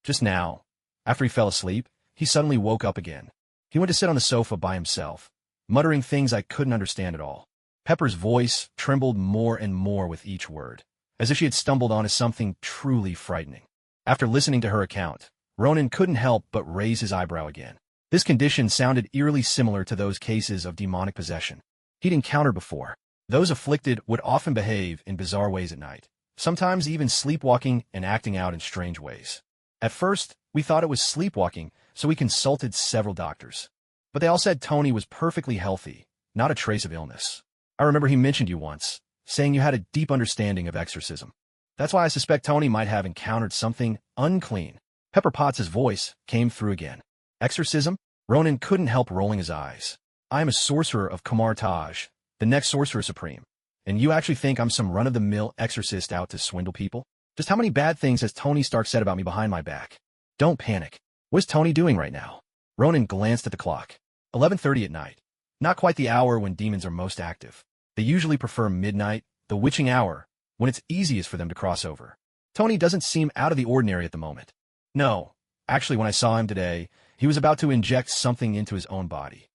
Just now, after he fell asleep, he suddenly woke up again. He went to sit on the sofa by himself, muttering things I couldn't understand at all. Pepper's voice trembled more and more with each word, as if she had stumbled onto something truly frightening. After listening to her account, Ronan couldn't help but raise his eyebrow again. This condition sounded eerily similar to those cases of demonic possession he'd encountered before. Those afflicted would often behave in bizarre ways at night, sometimes even sleepwalking and acting out in strange ways. At first, we thought it was sleepwalking, so we consulted several doctors. But they all said Tony was perfectly healthy, not a trace of illness. I remember he mentioned you once, saying you had a deep understanding of exorcism. That's why I suspect Tony might have encountered something unclean. Pepper Potts' voice came through again. Exorcism? Ronan couldn't help rolling his eyes. I am a sorcerer of Kamar Taj, the next sorcerer supreme. And you actually think I'm some run-of-the-mill exorcist out to swindle people? Just how many bad things has Tony Stark said about me behind my back? Don't panic. What's Tony doing right now? Ronan glanced at the clock. 11:30 at night. Not quite the hour when demons are most active. They usually prefer midnight, the witching hour, when it's easiest for them to cross over. Tony doesn't seem out of the ordinary at the moment. No, actually when I saw him today, he was about to inject something into his own body.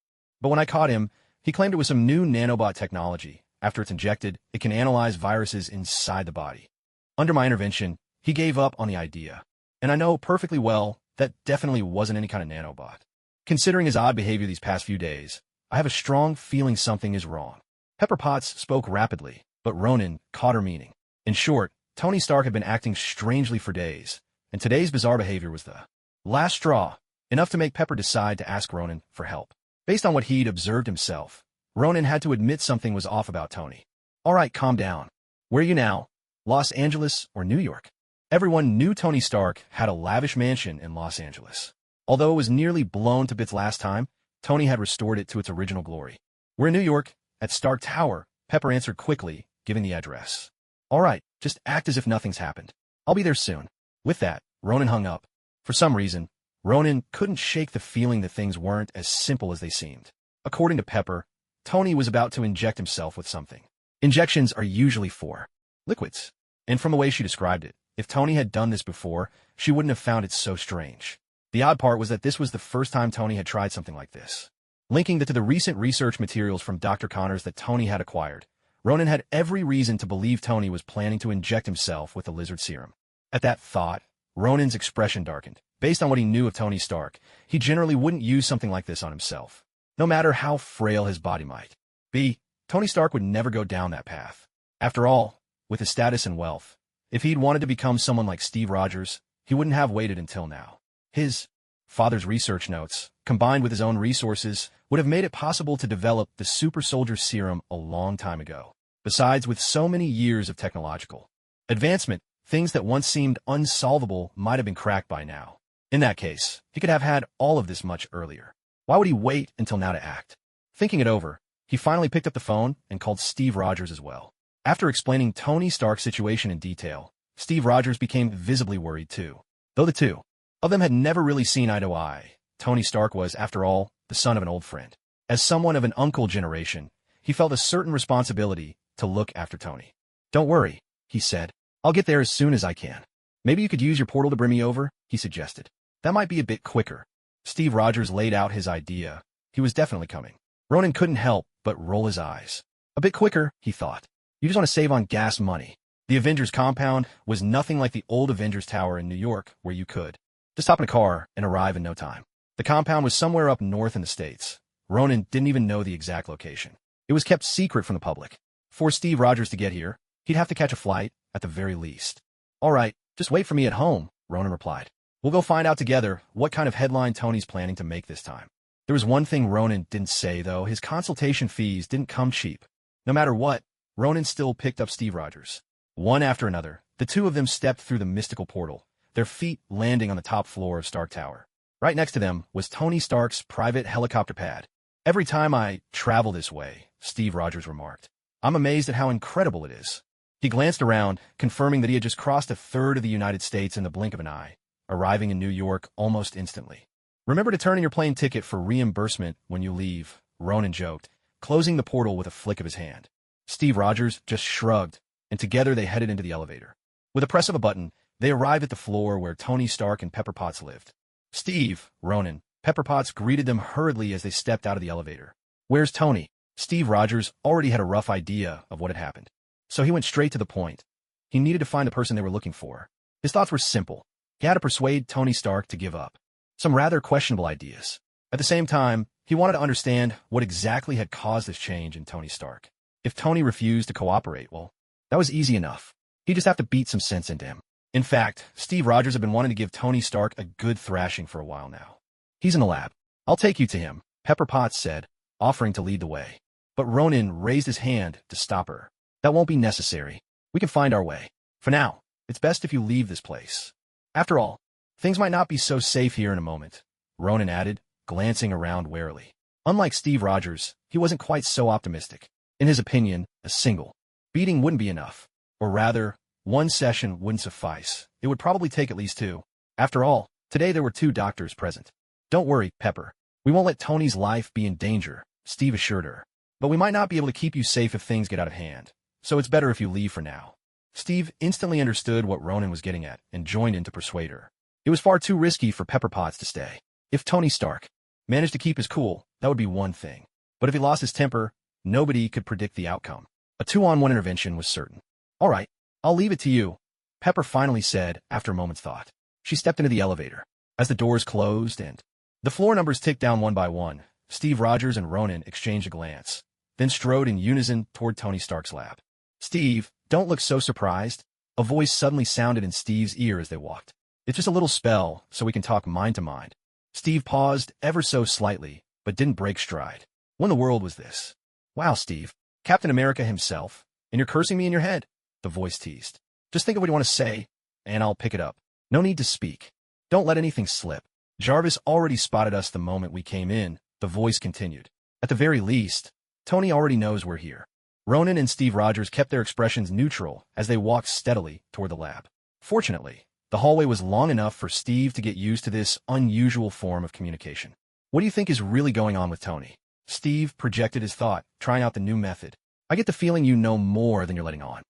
But when I caught him, he claimed it was some new nanobot technology. After it's injected, it can analyze viruses inside the body. Under my intervention, he gave up on the idea. And I know perfectly well that definitely wasn't any kind of nanobot. Considering his odd behavior these past few days, I have a strong feeling something is wrong. Pepper Potts spoke rapidly, but Ronan caught her meaning. In short, Tony Stark had been acting strangely for days, and today's bizarre behavior was the last straw, enough to make Pepper decide to ask Ronan for help. Based on what he'd observed himself, Ronan had to admit something was off about Tony. All right, calm down. Where are you now? Los Angeles or New York? Everyone knew Tony Stark had a lavish mansion in Los Angeles. Although it was nearly blown to bits last time, Tony had restored it to its original glory. We're in New York, at Stark Tower, Pepper answered quickly, giving the address. All right, just act as if nothing's happened. I'll be there soon. With that, Ronan hung up. For some reason, Ronan couldn't shake the feeling that things weren't as simple as they seemed. According to Pepper, Tony was about to inject himself with something. Injections are usually for liquids. And from the way she described it, if Tony had done this before, she wouldn't have found it so strange. The odd part was that this was the first time Tony had tried something like this. Linking that to the recent research materials from Dr. Connors that Tony had acquired, Ronan had every reason to believe Tony was planning to inject himself with the lizard serum. At that thought, Ronan's expression darkened. Based on what he knew of Tony Stark, he generally wouldn't use something like this on himself. No matter how frail his body might be, Tony Stark would never go down that path. After all, with his status and wealth, if he'd wanted to become someone like Steve Rogers, he wouldn't have waited until now. His father's research notes, combined with his own resources, would have made it possible to develop the super soldier serum a long time ago. Besides, with so many years of technological advancement, things that once seemed unsolvable might have been cracked by now. In that case, he could have had all of this much earlier. Why would he wait until now to act? Thinking it over, he finally picked up the phone and called Steve Rogers as well. After explaining Tony Stark's situation in detail, Steve Rogers became visibly worried too. Though the two of them had never really seen eye to eye, Tony Stark was, after all, the son of an old friend. As someone of an uncle generation, he felt a certain responsibility to look after Tony. "Don't worry," he said. "I'll get there as soon as I can. Maybe you could use your portal to bring me over," he suggested. "That might be a bit quicker." Steve Rogers laid out his idea. He was definitely coming. Ronan couldn't help but roll his eyes. A bit quicker, he thought. You just want to save on gas money. The Avengers compound was nothing like the old Avengers Tower in New York, where you could just hop in a car and arrive in no time. The compound was somewhere up north in the States. Ronan didn't even know the exact location. It was kept secret from the public. For Steve Rogers to get here, he'd have to catch a flight, at the very least. "All right, just wait for me at home," Ronan replied. "We'll go find out together what kind of headline Tony's planning to make this time." There was one thing Ronan didn't say, though. His consultation fees didn't come cheap. No matter what, Ronan still picked up Steve Rogers. One after another, the two of them stepped through the mystical portal, their feet landing on the top floor of Stark Tower. Right next to them was Tony Stark's private helicopter pad. "Every time I travel this way," Steve Rogers remarked, "I'm amazed at how incredible it is." He glanced around, confirming that he had just crossed a third of the United States in the blink of an eye, arriving in New York almost instantly. "Remember to turn in your plane ticket for reimbursement when you leave," Ronan joked, closing the portal with a flick of his hand. Steve Rogers just shrugged, and together they headed into the elevator. With a press of a button, they arrived at the floor where Tony Stark and Pepper Potts lived. "Steve, Ronan," Pepper Potts greeted them hurriedly as they stepped out of the elevator. "Where's Tony?" Steve Rogers already had a rough idea of what had happened, so he went straight to the point. He needed to find the person they were looking for. His thoughts were simple. He had to persuade Tony Stark to give up some rather questionable ideas. At the same time, he wanted to understand what exactly had caused this change in Tony Stark. If Tony refused to cooperate, well, that was easy enough. He'd just have to beat some sense into him. In fact, Steve Rogers had been wanting to give Tony Stark a good thrashing for a while now. "He's in the lab. I'll take you to him," Pepper Potts said, offering to lead the way. But Ronan raised his hand to stop her. "That won't be necessary. We can find our way. For now, it's best if you leave this place. After all, things might not be so safe here in a moment," Ronan added, glancing around warily. Unlike Steve Rogers, he wasn't quite so optimistic. In his opinion, a single beating wouldn't be enough. Or rather, one session wouldn't suffice. It would probably take at least two. After all, today there were 2 doctors present. "Don't worry, Pepper. We won't let Tony's life be in danger," Steve assured her. "But we might not be able to keep you safe if things get out of hand. So it's better if you leave for now." Steve instantly understood what Ronan was getting at and joined in to persuade her. It was far too risky for Pepper Potts to stay. If Tony Stark managed to keep his cool, that would be one thing. But if he lost his temper, nobody could predict the outcome. A 2-on-1 intervention was certain. "All right, I'll leave it to you," Pepper finally said after a moment's thought. She stepped into the elevator. As the doors closed and the floor numbers ticked down one by one, Steve Rogers and Ronan exchanged a glance, then strode in unison toward Tony Stark's lab. "Steve, don't look so surprised," a voice suddenly sounded in Steve's ear as they walked. "It's just a little spell, so we can talk mind to mind." Steve paused ever so slightly, but didn't break stride. What in the world was this? "Wow, Steve, Captain America himself, and you're cursing me in your head," the voice teased. "Just think of what you want to say, and I'll pick it up. No need to speak. Don't let anything slip. Jarvis already spotted us the moment we came in," the voice continued. "At the very least, Tony already knows we're here." Ronan and Steve Rogers kept their expressions neutral as they walked steadily toward the lab. Fortunately, the hallway was long enough for Steve to get used to this unusual form of communication. "What do you think is really going on with Tony?" Steve projected his thought, trying out the new method. "I get the feeling you know more than you're letting on."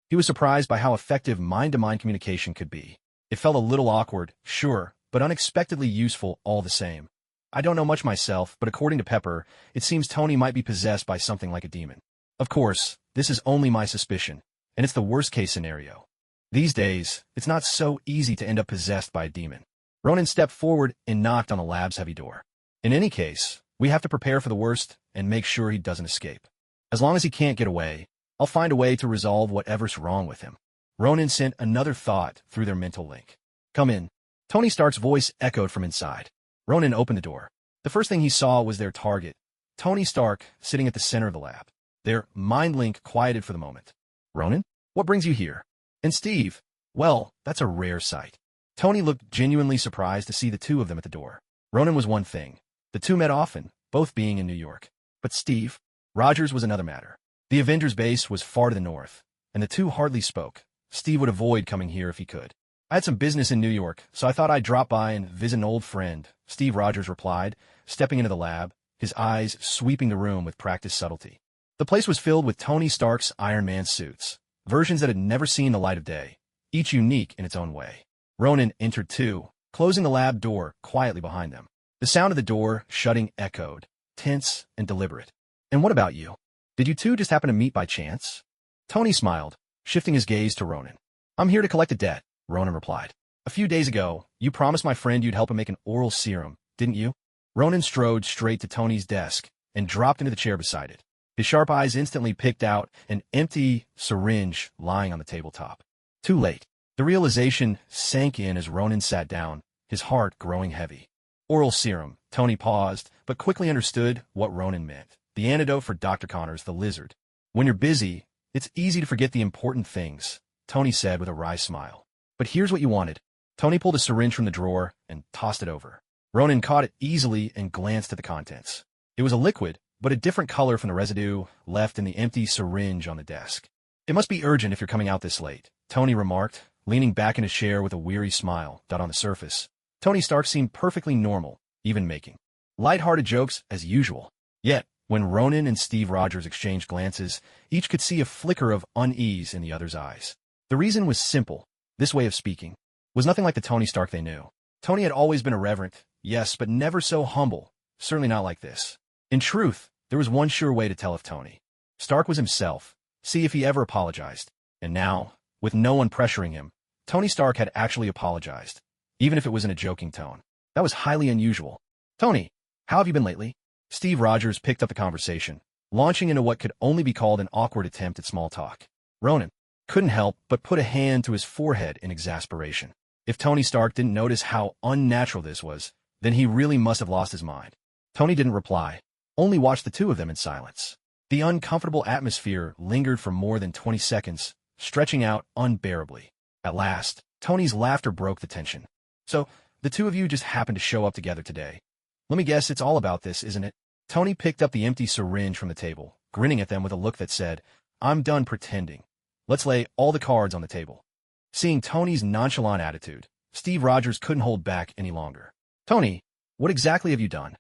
He was surprised by how effective mind-to-mind communication could be. It felt a little awkward, sure, but unexpectedly useful all the same. "I don't know much myself, but according to Pepper, it seems Tony might be possessed by something like a demon. Of course, this is only my suspicion, and it's the worst-case scenario. These days, it's not so easy to end up possessed by a demon." Ronan stepped forward and knocked on the lab's heavy door. "In any case, we have to prepare for the worst and make sure he doesn't escape. As long as he can't get away, I'll find a way to resolve whatever's wrong with him." Ronan sent another thought through their mental link. "Come in." Tony Stark's voice echoed from inside. Ronan opened the door. The first thing he saw was their target, Tony Stark, sitting at the center of the lab. Their mind link quieted for the moment. "Ronan, what brings you here?" "And Steve, well, that's a rare sight." Tony looked genuinely surprised to see the two of them at the door. Ronan was one thing. The two met often, both being in New York. But Steve Rogers was another matter. The Avengers base was far to the north, and the two hardly spoke. Steve would avoid coming here if he could. "I had some business in New York, so I thought I'd drop by and visit an old friend," Steve Rogers replied, stepping into the lab, his eyes sweeping the room with practiced subtlety. The place was filled with Tony Stark's Iron Man suits, versions that had never seen the light of day, each unique in its own way. Ronan entered too, closing the lab door quietly behind them. The sound of the door shutting echoed, tense and deliberate. "And what about you? Did you two just happen to meet by chance?" Tony smiled, shifting his gaze to Ronan. "I'm here to collect a debt," Ronan replied. "A few days ago, you promised my friend you'd help him make an oral serum, didn't you?" Ronan strode straight to Tony's desk and dropped into the chair beside it. His sharp eyes instantly picked out an empty syringe lying on the tabletop. Too late. The realization sank in as Ronan sat down, his heart growing heavy. Oral serum. Tony paused, but quickly understood what Ronan meant. The antidote for Dr. Connors, the lizard. "When you're busy, it's easy to forget the important things," Tony said with a wry smile. "But here's what you wanted." Tony pulled a syringe from the drawer and tossed it over. Ronan caught it easily and glanced at the contents. It was a liquid, but a different color from the residue left in the empty syringe on the desk. "It must be urgent if you're coming out this late," Tony remarked, leaning back in his chair with a weary smile. On the surface, Tony Stark seemed perfectly normal, even making light-hearted jokes as usual. Yet, when Ronan and Steve Rogers exchanged glances, each could see a flicker of unease in the other's eyes. The reason was simple. This way of speaking was nothing like the Tony Stark they knew. Tony had always been irreverent, yes, but never so humble, certainly not like this. In truth, there was one sure way to tell if Tony Stark was himself, see if he ever apologized. And now, with no one pressuring him, Tony Stark had actually apologized, even if it was in a joking tone. That was highly unusual. "Tony, how have you been lately?" Steve Rogers picked up the conversation, launching into what could only be called an awkward attempt at small talk. Ronan couldn't help but put a hand to his forehead in exasperation. If Tony Stark didn't notice how unnatural this was, then he really must have lost his mind. Tony didn't reply, only watched the two of them in silence. The uncomfortable atmosphere lingered for more than 20 seconds, stretching out unbearably. At last, Tony's laughter broke the tension. "So, the two of you just happened to show up together today. Let me guess it's all about this, isn't it?" Tony picked up the empty syringe from the table, grinning at them with a look that said, "I'm done pretending. Let's lay all the cards on the table." Seeing Tony's nonchalant attitude, Steve Rogers couldn't hold back any longer. "Tony, what exactly have you done?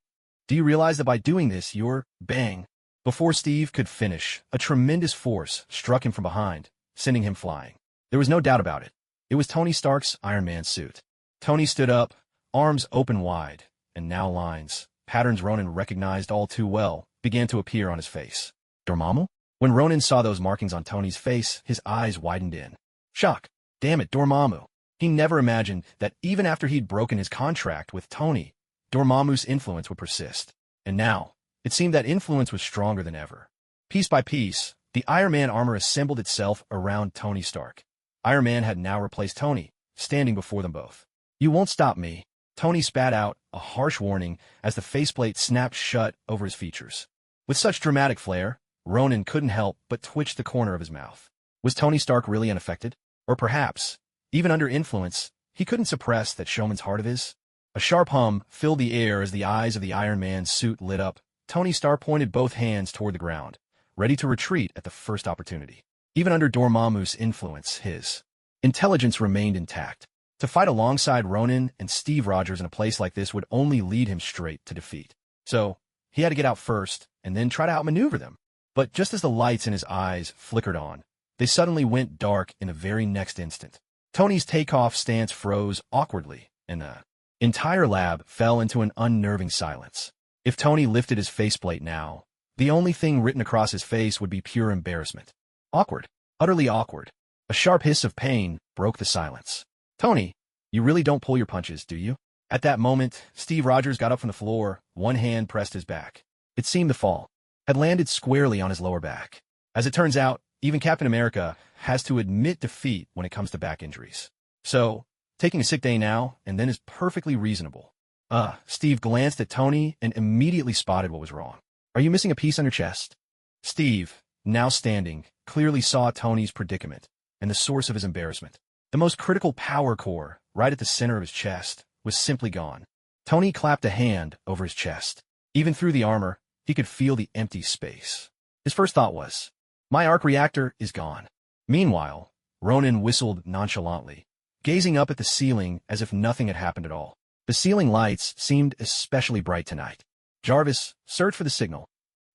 Do you realize that by doing this, you're—" Bang! Before Steve could finish, a tremendous force struck him from behind, sending him flying. There was no doubt about it. It was Tony Stark's Iron Man suit. Tony stood up, arms open wide, and now lines, patterns Ronan recognized all too well, began to appear on his face. "Dormammu?" When Ronan saw those markings on Tony's face, his eyes widened in shock. Damn it, Dormammu. He never imagined that even after he'd broken his contract with Tony, Dormammu's influence would persist. And now, it seemed that influence was stronger than ever. Piece by piece, the Iron Man armor assembled itself around Tony Stark. Iron Man had now replaced Tony, standing before them both. "You won't stop me." Tony spat out a harsh warning as the faceplate snapped shut over his features. With such dramatic flair, Ronan couldn't help but twitch the corner of his mouth. Was Tony Stark really unaffected? Or perhaps, even under influence, he couldn't suppress that showman's heart of his? A sharp hum filled the air as the eyes of the Iron Man suit lit up. Tony Stark pointed both hands toward the ground, ready to retreat at the first opportunity. Even under Dormammu's influence, his intelligence remained intact. To fight alongside Ronan and Steve Rogers in a place like this would only lead him straight to defeat. So, he had to get out first, and then try to outmaneuver them. But just as the lights in his eyes flickered on, they suddenly went dark in the very next instant. Tony's takeoff stance froze awkwardly, and the entire lab fell into an unnerving silence. If Tony lifted his faceplate now, the only thing written across his face would be pure embarrassment. Awkward. Utterly awkward. A sharp hiss of pain broke the silence. "Tony, you really don't pull your punches, do you?" At that moment, Steve Rogers got up from the floor, one hand pressed his back. It seemed the fall had landed squarely on his lower back. As it turns out, even Captain America has to admit defeat when it comes to back injuries. So, taking a sick day now and then is perfectly reasonable. Steve glanced at Tony and immediately spotted what was wrong. "Are you missing a piece on your chest?" Steve, now standing, clearly saw Tony's predicament and the source of his embarrassment. The most critical power core, right at the center of his chest, was simply gone. Tony clapped a hand over his chest. Even through the armor, he could feel the empty space. His first thought was, "My arc reactor is gone." Meanwhile, Ronan whistled nonchalantly, gazing up at the ceiling as if nothing had happened at all. The ceiling lights seemed especially bright tonight. "Jarvis, search for the signal."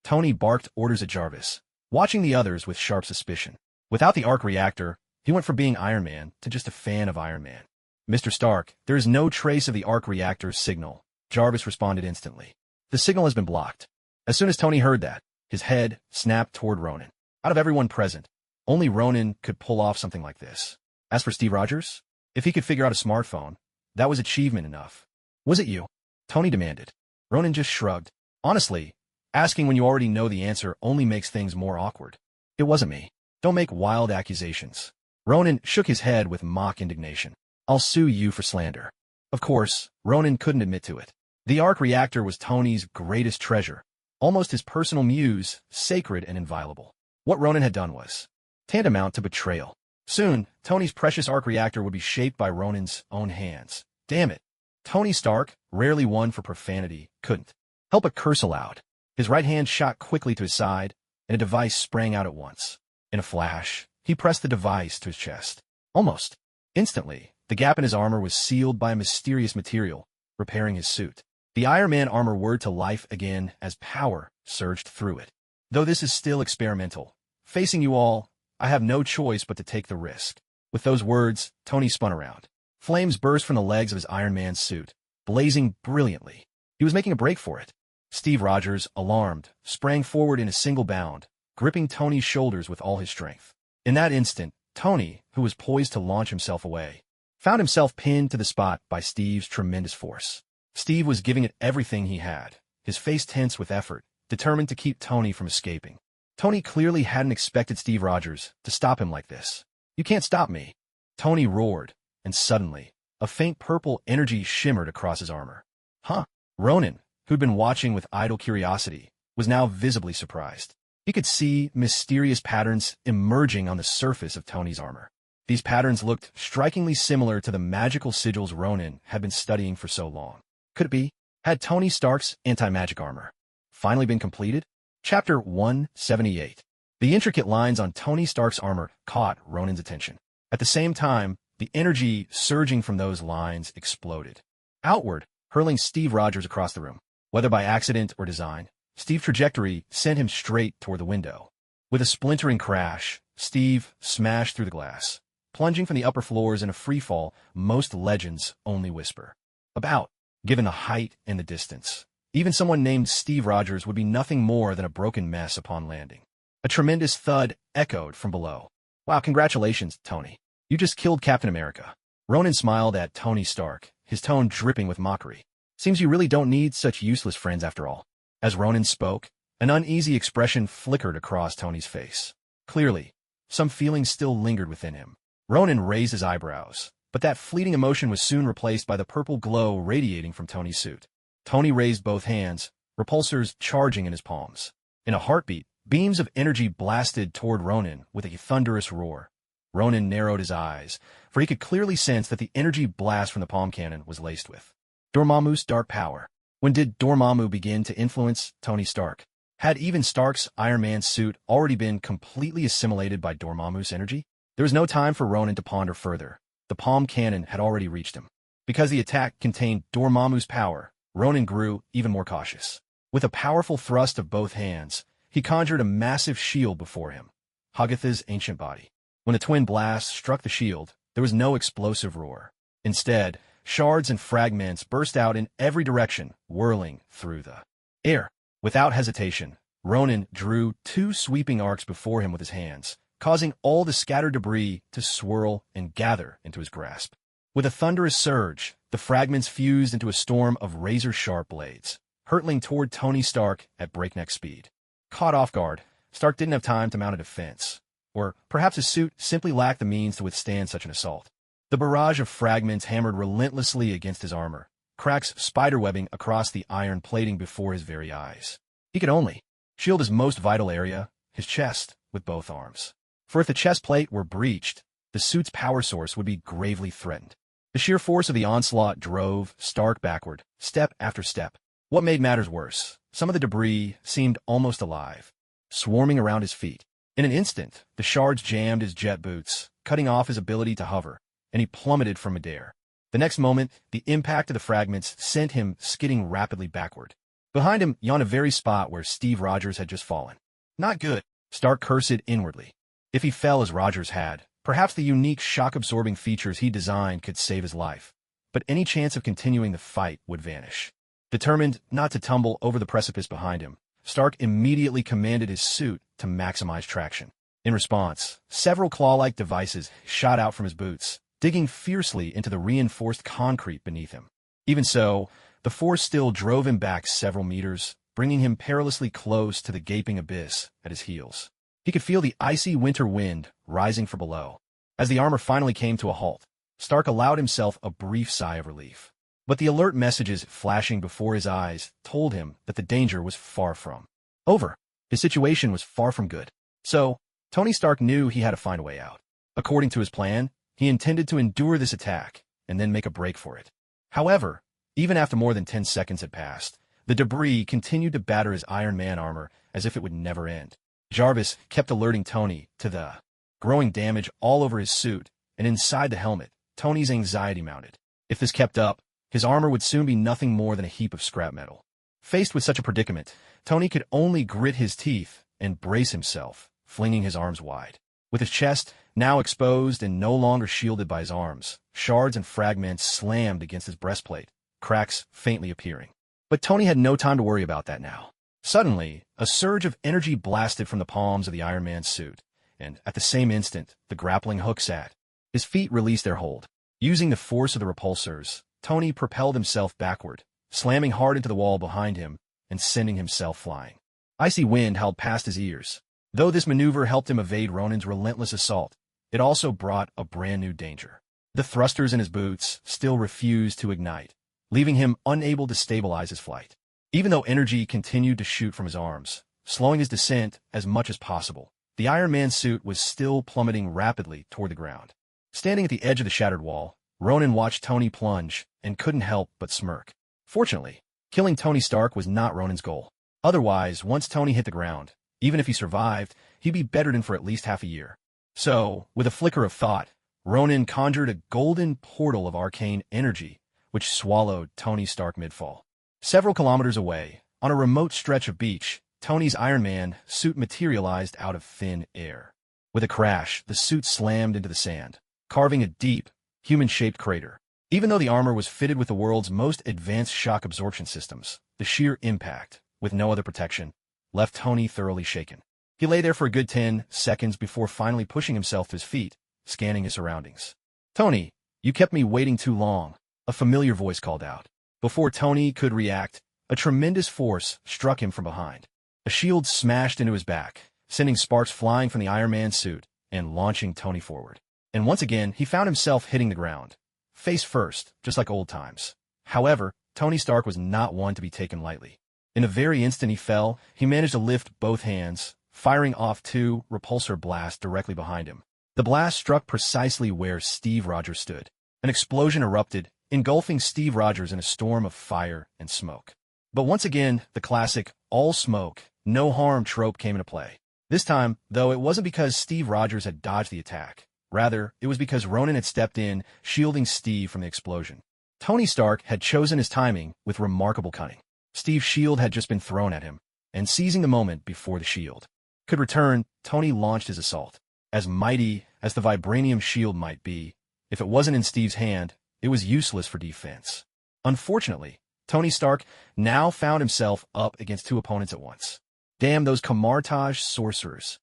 Tony barked orders at Jarvis, watching the others with sharp suspicion. Without the arc reactor, he went from being Iron Man to just a fan of Iron Man. Mr. Stark, there is no trace of the arc reactor's signal, Jarvis responded instantly. The signal has been blocked. As soon as Tony heard that, his head snapped toward Ronan. Out of everyone present, only Ronan could pull off something like this. As for Steve Rogers, if he could figure out a smartphone, that was achievement enough. Was it you? Tony demanded. Ronan just shrugged. Honestly, asking when you already know the answer only makes things more awkward. It wasn't me. Don't make wild accusations. Ronan shook his head with mock indignation. I'll sue you for slander. Of course, Ronan couldn't admit to it. The arc reactor was Tony's greatest treasure, almost his personal muse, sacred and inviolable. What Ronan had done was tantamount to betrayal. Soon, Tony's precious arc reactor would be shaped by Ronan's own hands. Damn it. Tony Stark, rarely one for profanity, couldn't help but curse aloud. His right hand shot quickly to his side, and a device sprang out at once. In a flash, he pressed the device to his chest. Almost instantly, the gap in his armor was sealed by a mysterious material, repairing his suit. The Iron Man armor whirred to life again as power surged through it. Though this is still experimental, facing you all, I have no choice but to take the risk. With those words, Tony spun around. Flames burst from the legs of his Iron Man suit, blazing brilliantly. He was making a break for it. Steve Rogers, alarmed, sprang forward in a single bound, gripping Tony's shoulders with all his strength. In that instant, Tony, who was poised to launch himself away, found himself pinned to the spot by Steve's tremendous force. Steve was giving it everything he had, his face tense with effort, determined to keep Tony from escaping. Tony clearly hadn't expected Steve Rogers to stop him like this. You can't stop me, Tony roared, and suddenly, a faint purple energy shimmered across his armor. Huh? Ronan, who'd been watching with idle curiosity, was now visibly surprised. He could see mysterious patterns emerging on the surface of Tony's armor. These patterns looked strikingly similar to the magical sigils Ronan had been studying for so long. Could it be? Had Tony Stark's anti-magic armor finally been completed? Chapter 178. The intricate lines on Tony Stark's armor caught Ronan's attention. At the same time, the energy surging from those lines exploded outward, hurling Steve Rogers across the room. Whether by accident or design, Steve's trajectory sent him straight toward the window. With a splintering crash, Steve smashed through the glass, plunging from the upper floors in a freefall most legends only whisper about. Given the height and the distance, even someone named Steve Rogers would be nothing more than a broken mess upon landing. A tremendous thud echoed from below. Wow, congratulations, Tony. You just killed Captain America. Ronan smiled at Tony Stark, his tone dripping with mockery. Seems you really don't need such useless friends after all. As Ronan spoke, an uneasy expression flickered across Tony's face. Clearly, some feelings still lingered within him. Ronan raised his eyebrows, but that fleeting emotion was soon replaced by the purple glow radiating from Tony's suit. Tony raised both hands, repulsors charging in his palms. In a heartbeat, beams of energy blasted toward Ronan with a thunderous roar. Ronan narrowed his eyes, for he could clearly sense that the energy blast from the palm cannon was laced with Dormammu's dark power. When did Dormammu begin to influence Tony Stark? Had even Stark's Iron Man suit already been completely assimilated by Dormammu's energy? There was no time for Ronan to ponder further. The palm cannon had already reached him. Because the attack contained Dormammu's power, Ronan grew even more cautious. With a powerful thrust of both hands, he conjured a massive shield before him, Hagatha's ancient body. When the twin blasts struck the shield, there was no explosive roar. Instead, shards and fragments burst out in every direction, whirling through the air. Without hesitation, Ronan drew two sweeping arcs before him with his hands, causing all the scattered debris to swirl and gather into his grasp. With a thunderous surge, the fragments fused into a storm of razor-sharp blades, hurtling toward Tony Stark at breakneck speed. Caught off guard, Stark didn't have time to mount a defense, or perhaps his suit simply lacked the means to withstand such an assault. The barrage of fragments hammered relentlessly against his armor, cracks spiderwebbing across the iron plating before his very eyes. He could only shield his most vital area, his chest, with both arms. For if the chest plate were breached, the suit's power source would be gravely threatened. The sheer force of the onslaught drove Stark backward, step after step. What made matters worse, some of the debris seemed almost alive, swarming around his feet. In an instant, the shards jammed his jet boots, cutting off his ability to hover, and he plummeted from midair. The next moment, the impact of the fragments sent him skidding rapidly backward. Behind him yawned a very spot where Steve Rogers had just fallen. Not good. Stark cursed inwardly. If he fell as Rogers had, perhaps the unique shock-absorbing features he designed could save his life. But any chance of continuing the fight would vanish. Determined not to tumble over the precipice behind him, Stark immediately commanded his suit to maximize traction. In response, several claw-like devices shot out from his boots, digging fiercely into the reinforced concrete beneath him. Even so, the force still drove him back several meters, bringing him perilously close to the gaping abyss at his heels. He could feel the icy winter wind rising from below. As the armor finally came to a halt, Stark allowed himself a brief sigh of relief. But the alert messages flashing before his eyes told him that the danger was far from over. His situation was far from good. So, Tony Stark knew he had to find a way out. According to his plan, he intended to endure this attack and then make a break for it. However, even after more than 10 seconds had passed, the debris continued to batter his Iron Man armor as if it would never end. Jarvis kept alerting Tony to the growing damage all over his suit, and inside the helmet, Tony's anxiety mounted. If this kept up, his armor would soon be nothing more than a heap of scrap metal. Faced with such a predicament, Tony could only grit his teeth and brace himself, flinging his arms wide. With his chest now exposed and no longer shielded by his arms, shards and fragments slammed against his breastplate, cracks faintly appearing. But Tony had no time to worry about that now. Suddenly, a surge of energy blasted from the palms of the Iron Man's suit, and at the same instant, the grappling hook sat. His feet released their hold. Using the force of the repulsors, Tony propelled himself backward, slamming hard into the wall behind him and sending himself flying. Icy wind howled past his ears. Though this maneuver helped him evade Ronin's relentless assault, it also brought a brand new danger. The thrusters in his boots still refused to ignite, leaving him unable to stabilize his flight. Even though energy continued to shoot from his arms, slowing his descent as much as possible, the Iron Man suit was still plummeting rapidly toward the ground. Standing at the edge of the shattered wall, Ronin watched Tony plunge and couldn't help but smirk. Fortunately, killing Tony Stark was not Ronin's goal. Otherwise, once Tony hit the ground, even if he survived, he'd be bedridden for at least half a year. So, with a flicker of thought, Ronin conjured a golden portal of arcane energy, which swallowed Tony Stark mid-fall. Several kilometers away, on a remote stretch of beach, Tony's Iron Man suit materialized out of thin air. With a crash, the suit slammed into the sand, carving a deep, human-shaped crater. Even though the armor was fitted with the world's most advanced shock absorption systems, the sheer impact, with no other protection, left Tony thoroughly shaken. He lay there for a good 10 seconds before finally pushing himself to his feet, scanning his surroundings. "Tony, you kept me waiting too long," a familiar voice called out. Before Tony could react, a tremendous force struck him from behind. A shield smashed into his back, sending sparks flying from the Iron Man suit and launching Tony forward. And once again, he found himself hitting the ground, face first, just like old times. However, Tony Stark was not one to be taken lightly. In the very instant he fell, he managed to lift both hands, firing off 2 repulsor blasts directly behind him. The blast struck precisely where Steve Rogers stood. An explosion erupted, engulfing Steve Rogers in a storm of fire and smoke. But once again, the classic, all smoke, no harm trope came into play. This time, though, it wasn't because Steve Rogers had dodged the attack. Rather, it was because Ronin had stepped in, shielding Steve from the explosion. Tony Stark had chosen his timing with remarkable cunning. Steve's shield had just been thrown at him, and seizing the moment before the shield could return, Tony launched his assault. As mighty as the vibranium shield might be, if it wasn't in Steve's hand, it was useless for defense. Unfortunately, Tony Stark now found himself up against 2 opponents at once. Damn those Camartage sorcerers.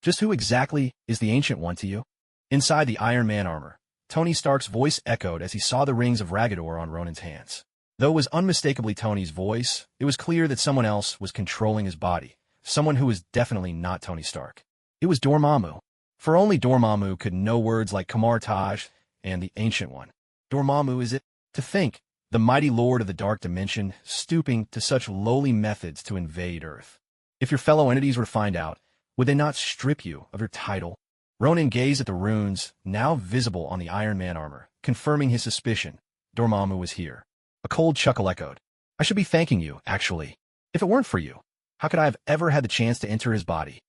Just who exactly is the Ancient One to you? Inside the Iron Man armor, Tony Stark's voice echoed as he saw the rings of Ragador on Ronin's hands. Though it was unmistakably Tony's voice, it was clear that someone else was controlling his body, someone who was definitely not Tony Stark. It was Dormammu. For only Dormammu could know words like Camartage and the Ancient One. Dormammu is it? To think, the mighty lord of the dark dimension stooping to such lowly methods to invade Earth. If your fellow entities were to find out, would they not strip you of your title? Ronin gazed at the runes, now visible on the Iron Man armor, confirming his suspicion. Dormammu was here. A cold chuckle echoed. "I should be thanking you, actually. If it weren't for you, how could I have ever had the chance to enter his body?"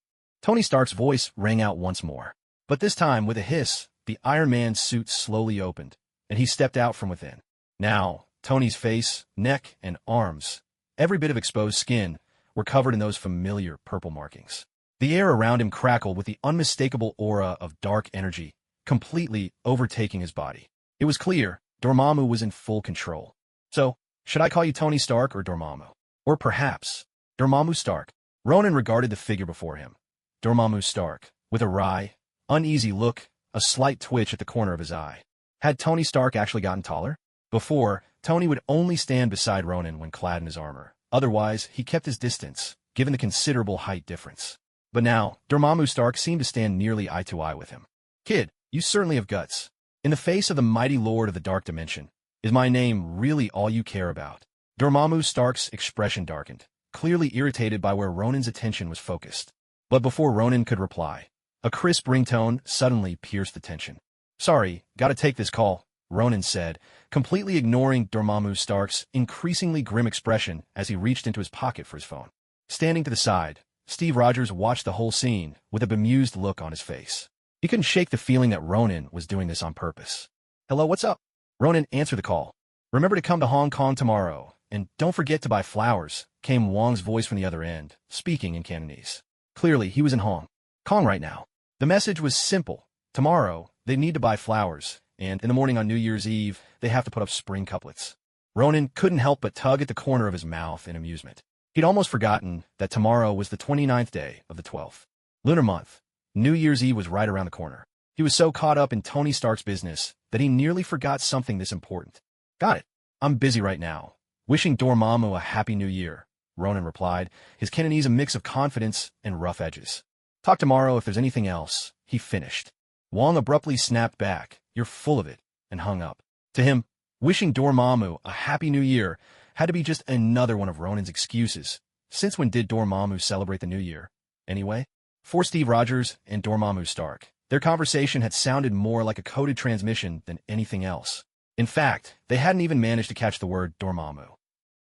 Tony Stark's voice rang out once more. But this time, with a hiss, the Iron Man's suit slowly opened, and he stepped out from within. Now, Tony's face, neck, and arms, every bit of exposed skin, were covered in those familiar purple markings. The air around him crackled with the unmistakable aura of dark energy, completely overtaking his body. It was clear Dormammu was in full control. So, should I call you Tony Stark or Dormammu? Or perhaps, Dormammu Stark? Ronan regarded the figure before him. Dormammu Stark, with a wry, uneasy look, a slight twitch at the corner of his eye. Had Tony Stark actually gotten taller? Before, Tony would only stand beside Ronan when clad in his armor. Otherwise, he kept his distance, given the considerable height difference. But now, Dormammu Stark seemed to stand nearly eye to eye with him. Kid, you certainly have guts. In the face of the mighty lord of the dark dimension, is my name really all you care about? Dormammu Stark's expression darkened, clearly irritated by where Ronan's attention was focused. But before Ronan could reply, a crisp ringtone suddenly pierced the tension. Sorry, gotta take this call, Ronan said, completely ignoring Dormammu Stark's increasingly grim expression as he reached into his pocket for his phone. Standing to the side, Steve Rogers watched the whole scene with a bemused look on his face. He couldn't shake the feeling that Ronan was doing this on purpose. Hello, what's up? Ronan answered the call. Remember to come to Hong Kong tomorrow, and don't forget to buy flowers, came Wong's voice from the other end, speaking in Cantonese. Clearly, he was in Hong Kong right now. The message was simple. Tomorrow, they need to buy flowers, and in the morning on New Year's Eve, they have to put up spring couplets. Ronan couldn't help but tug at the corner of his mouth in amusement. He'd almost forgotten that tomorrow was the 29th day of the 12th lunar month. New Year's Eve was right around the corner. He was so caught up in Tony Stark's business that he nearly forgot something this important. Got it. I'm busy right now. Wishing Dormammu a happy new year, Ronan replied, his Cantonese a mix of confidence and rough edges. Talk tomorrow if there's anything else, he finished. Wong abruptly snapped back, you're full of it, and hung up. To him, wishing Dormammu a happy new year had to be just another one of Ronan's excuses. Since when did Dormammu celebrate the new year? Anyway, for Steve Rogers and Dormammu Stark, their conversation had sounded more like a coded transmission than anything else. In fact, they hadn't even managed to catch the word Dormammu.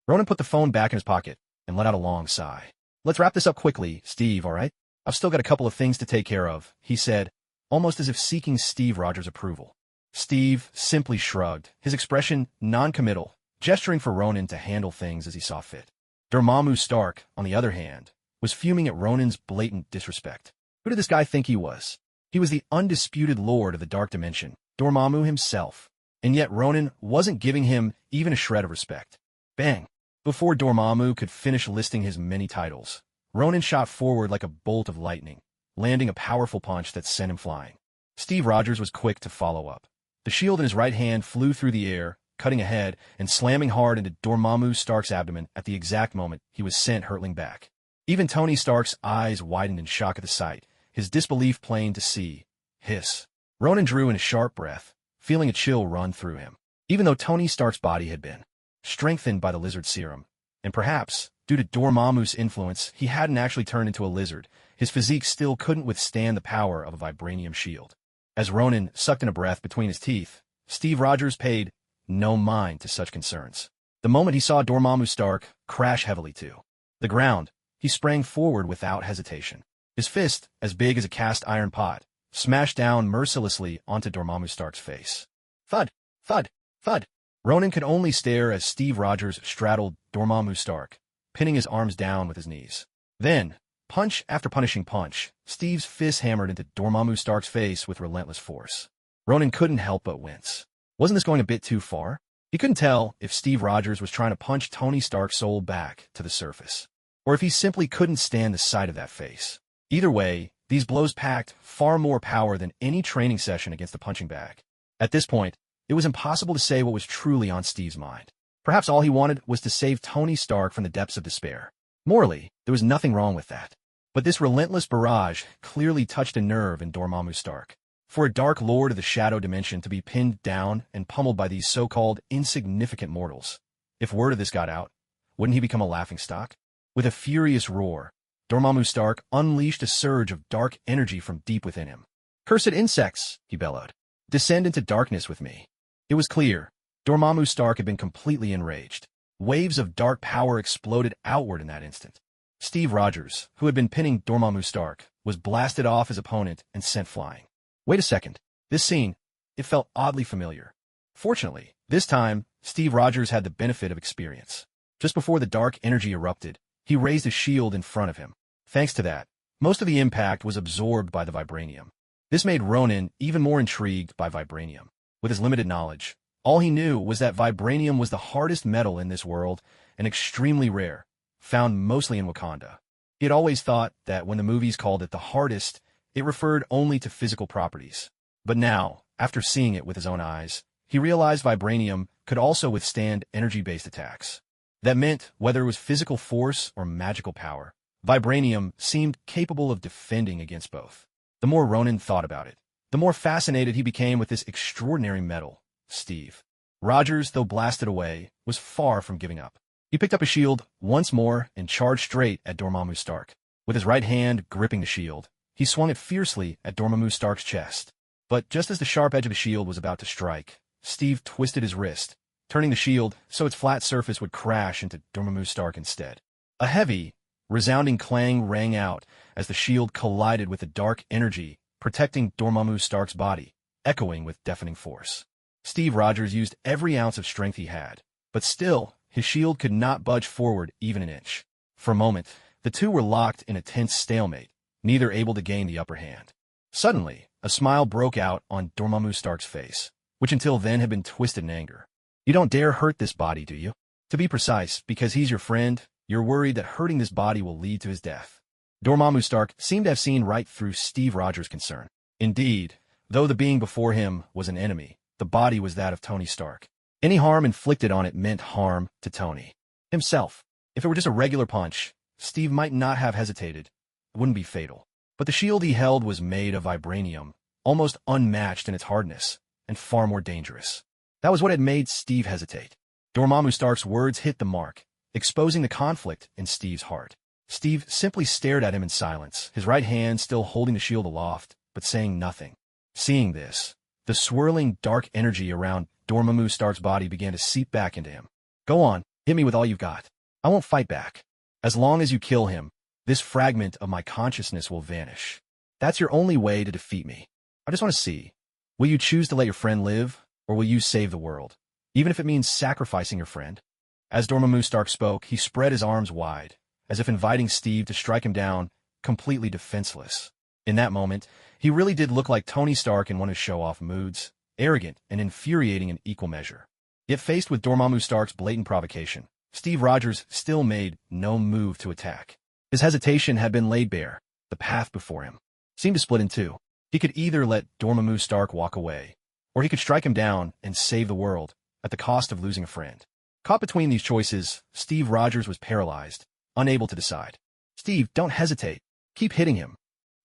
Ronan put the phone back in his pocket and let out a long sigh. Let's wrap this up quickly, Steve, all right? I've still got a couple of things to take care of, he said, almost as if seeking Steve Rogers' approval. Steve simply shrugged, his expression non-committal, gesturing for Ronan to handle things as he saw fit. Dormammu Stark, on the other hand, was fuming at Ronan's blatant disrespect. Who did this guy think he was? He was the undisputed lord of the dark dimension, Dormammu himself. And yet Ronan wasn't giving him even a shred of respect. Bang! Before Dormammu could finish listing his many titles, Ronan shot forward like a bolt of lightning, landing a powerful punch that sent him flying. Steve Rogers was quick to follow up. The shield in his right hand flew through the air, cutting ahead and slamming hard into Dormammu Stark's abdomen at the exact moment he was sent hurtling back. Even Tony Stark's eyes widened in shock at the sight, his disbelief plain to see. Hiss. Ronan drew in a sharp breath, feeling a chill run through him. Even though Tony Stark's body had been strengthened by the lizard serum, and perhaps, due to Dormammu's influence, he hadn't actually turned into a lizard, his physique still couldn't withstand the power of a vibranium shield. As Ronan sucked in a breath between his teeth, Steve Rogers paid no mind to such concerns. The moment he saw Dormammu Stark crash heavily to the ground, he sprang forward without hesitation. His fist, as big as a cast iron pot, smashed down mercilessly onto Dormammu Stark's face. Thud! Thud! Thud! Ronan could only stare as Steve Rogers straddled Dormammu Stark, pinning his arms down with his knees. Then, punch after punishing punch, Steve's fist hammered into Dormammu Stark's face with relentless force. Ronan couldn't help but wince. Wasn't this going a bit too far? He couldn't tell if Steve Rogers was trying to punch Tony Stark's soul back to the surface, or if he simply couldn't stand the sight of that face. Either way, these blows packed far more power than any training session against a punching bag. At this point, it was impossible to say what was truly on Steve's mind. Perhaps all he wanted was to save Tony Stark from the depths of despair. Morally, there was nothing wrong with that. But this relentless barrage clearly touched a nerve in Dormammu Stark. For a dark lord of the shadow dimension to be pinned down and pummeled by these so-called insignificant mortals. If word of this got out, wouldn't he become a laughingstock? With a furious roar, Dormammu Stark unleashed a surge of dark energy from deep within him. Cursed insects, he bellowed. Descend into darkness with me. It was clear. Dormammu Stark had been completely enraged. Waves of dark power exploded outward in that instant. Steve Rogers, who had been pinning Dormammu Stark, was blasted off his opponent and sent flying. Wait a second. This scene, it felt oddly familiar. Fortunately, this time, Steve Rogers had the benefit of experience. Just before the dark energy erupted, he raised a shield in front of him. Thanks to that, Most of the impact was absorbed by the vibranium. This made Ronan even more intrigued by vibranium. With his limited knowledge, all he knew was that vibranium was the hardest metal in this world and extremely rare, found mostly in Wakanda. He had always thought that when the movies called it the hardest, it referred only to physical properties. But now, after seeing it with his own eyes, he realized vibranium could also withstand energy-based attacks. That meant, whether it was physical force or magical power, vibranium seemed capable of defending against both. The more Ronan thought about it, the more fascinated he became with this extraordinary metal. Steve Rogers, though blasted away, was far from giving up. He picked up his shield once more and charged straight at Dormammu Stark. With his right hand gripping the shield, he swung it fiercely at Dormammu Stark's chest. But just as the sharp edge of the shield was about to strike, Steve twisted his wrist, turning the shield so its flat surface would crash into Dormammu Stark instead. A heavy, resounding clang rang out as the shield collided with the dark energy protecting Dormammu Stark's body, echoing with deafening force. Steve Rogers used every ounce of strength he had, but still, his shield could not budge forward even an inch. For a moment, the two were locked in a tense stalemate, neither able to gain the upper hand. Suddenly, a smile broke out on Dormammu Stark's face, which until then had been twisted in anger. "You don't dare hurt this body, do you? To be precise, because he's your friend, you're worried that hurting this body will lead to his death." Dormammu Stark seemed to have seen right through Steve Rogers' concern. Indeed, though the being before him was an enemy, the body was that of Tony Stark. Any harm inflicted on it meant harm to Tony himself. If it were just a regular punch, Steve might not have hesitated. It wouldn't be fatal. But the shield he held was made of vibranium, almost unmatched in its hardness, and far more dangerous. That was what had made Steve hesitate. Dormammu Stark's words hit the mark, exposing the conflict in Steve's heart. Steve simply stared at him in silence, his right hand still holding the shield aloft, but saying nothing. Seeing this, the swirling dark energy around Dormammu Stark's body began to seep back into him. "Go on, hit me with all you've got. I won't fight back. As long as you kill him, this fragment of my consciousness will vanish. That's your only way to defeat me. I just want to see, will you choose to let your friend live, or will you save the world, even if it means sacrificing your friend?" As Dormammu Stark spoke, he spread his arms wide, as if inviting Steve to strike him down, completely defenseless. In that moment, he really did look like Tony Stark in one of his show-off moods, arrogant and infuriating in equal measure. Yet faced with Dormammu Stark's blatant provocation, Steve Rogers still made no move to attack. His hesitation had been laid bare. The path before him seemed to split in two. He could either let Dormammu Stark walk away, or he could strike him down and save the world at the cost of losing a friend. Caught between these choices, Steve Rogers was paralyzed, unable to decide. "Steve, don't hesitate. Keep hitting him."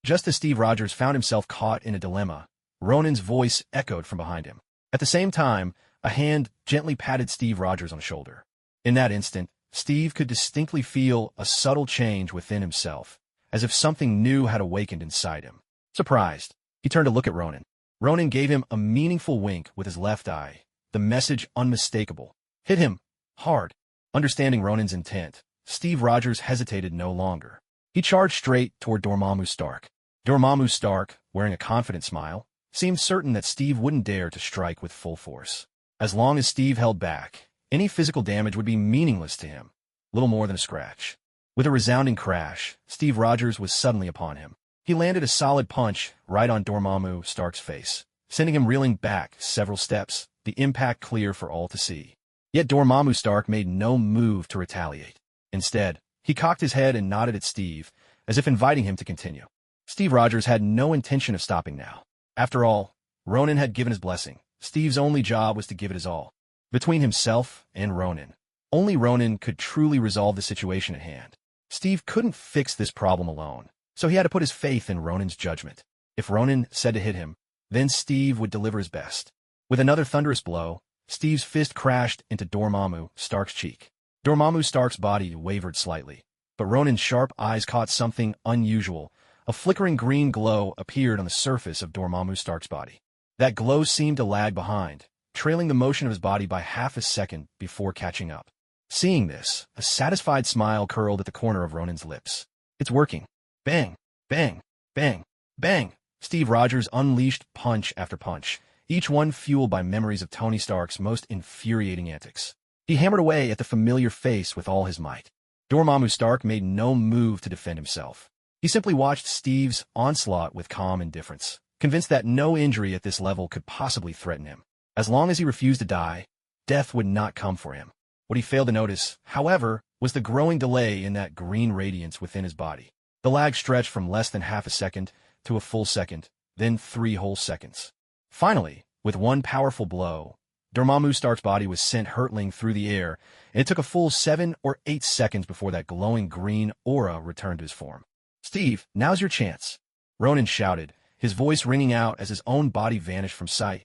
Just as Steve Rogers found himself caught in a dilemma, Ronan's voice echoed from behind him. At the same time, a hand gently patted Steve Rogers on the shoulder. In that instant, Steve could distinctly feel a subtle change within himself, as if something new had awakened inside him. Surprised, he turned to look at Ronan. Ronan gave him a meaningful wink with his left eye, the message unmistakable. "Hit him. Hard." Understanding Ronan's intent, Steve Rogers hesitated no longer. He charged straight toward Dormammu Stark. Dormammu Stark, wearing a confident smile, seemed certain that Steve wouldn't dare to strike with full force. As long as Steve held back, any physical damage would be meaningless to him, little more than a scratch. With a resounding crash, Steve Rogers was suddenly upon him. He landed a solid punch right on Dormammu Stark's face, sending him reeling back several steps, the impact clear for all to see. Yet Dormammu Stark made no move to retaliate. Instead, he cocked his head and nodded at Steve, as if inviting him to continue. Steve Rogers had no intention of stopping now. After all, Ronan had given his blessing. Steve's only job was to give it his all. Between himself and Ronan, only Ronan could truly resolve the situation at hand. Steve couldn't fix this problem alone, so he had to put his faith in Ronan's judgment. If Ronan said to hit him, then Steve would deliver his best. With another thunderous blow, Steve's fist crashed into Dormammu Stark's cheek. Dormammu Stark's body wavered slightly, but Ronan's sharp eyes caught something unusual. A flickering green glow appeared on the surface of Dormammu Stark's body. That glow seemed to lag behind, trailing the motion of his body by half a second before catching up. Seeing this, a satisfied smile curled at the corner of Ronan's lips. "It's working." Bang, bang, bang, bang. Steve Rogers unleashed punch after punch, each one fueled by memories of Tony Stark's most infuriating antics. He hammered away at the familiar face with all his might. Dormammu Stark made no move to defend himself. He simply watched Steve's onslaught with calm indifference, convinced that no injury at this level could possibly threaten him. As long as he refused to die, death would not come for him. What he failed to notice, however, was the growing delay in that green radiance within his body. The lag stretched from less than half a second to a full second, then 3 whole seconds. Finally, with one powerful blow, Dormammu Stark's body was sent hurtling through the air, and it took a full 7 or 8 seconds before that glowing green aura returned to his form. "Steve, now's your chance," Ronan shouted, his voice ringing out as his own body vanished from sight.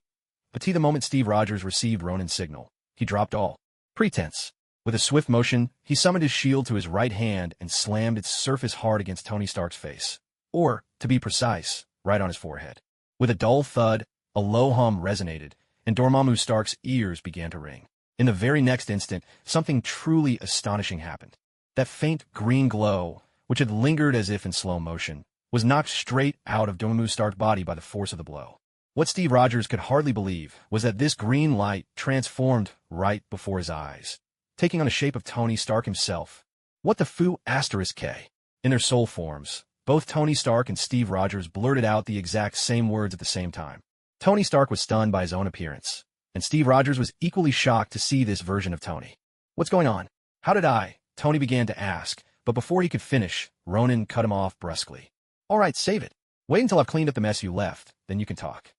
But the moment Steve Rogers received Ronan's signal, he dropped all pretense. With a swift motion, he summoned his shield to his right hand and slammed its surface hard against Tony Stark's face. Or, to be precise, right on his forehead. With a dull thud, a low hum resonated, and Dormammu Stark's ears began to ring. In the very next instant, something truly astonishing happened. That faint green glow, which had lingered as if in slow motion, was knocked straight out of Dormammu Stark's body by the force of the blow. What Steve Rogers could hardly believe was that this green light transformed right before his eyes, taking on the shape of Tony Stark himself. What the foo *K? In their soul forms, both Tony Stark and Steve Rogers blurted out the exact same words at the same time. Tony Stark was stunned by his own appearance, and Steve Rogers was equally shocked to see this version of Tony. "What's going on? How did I?" Tony began to ask, but before he could finish, Ronan cut him off brusquely. "All right, save it. Wait until I've cleaned up the mess you left, then you can talk."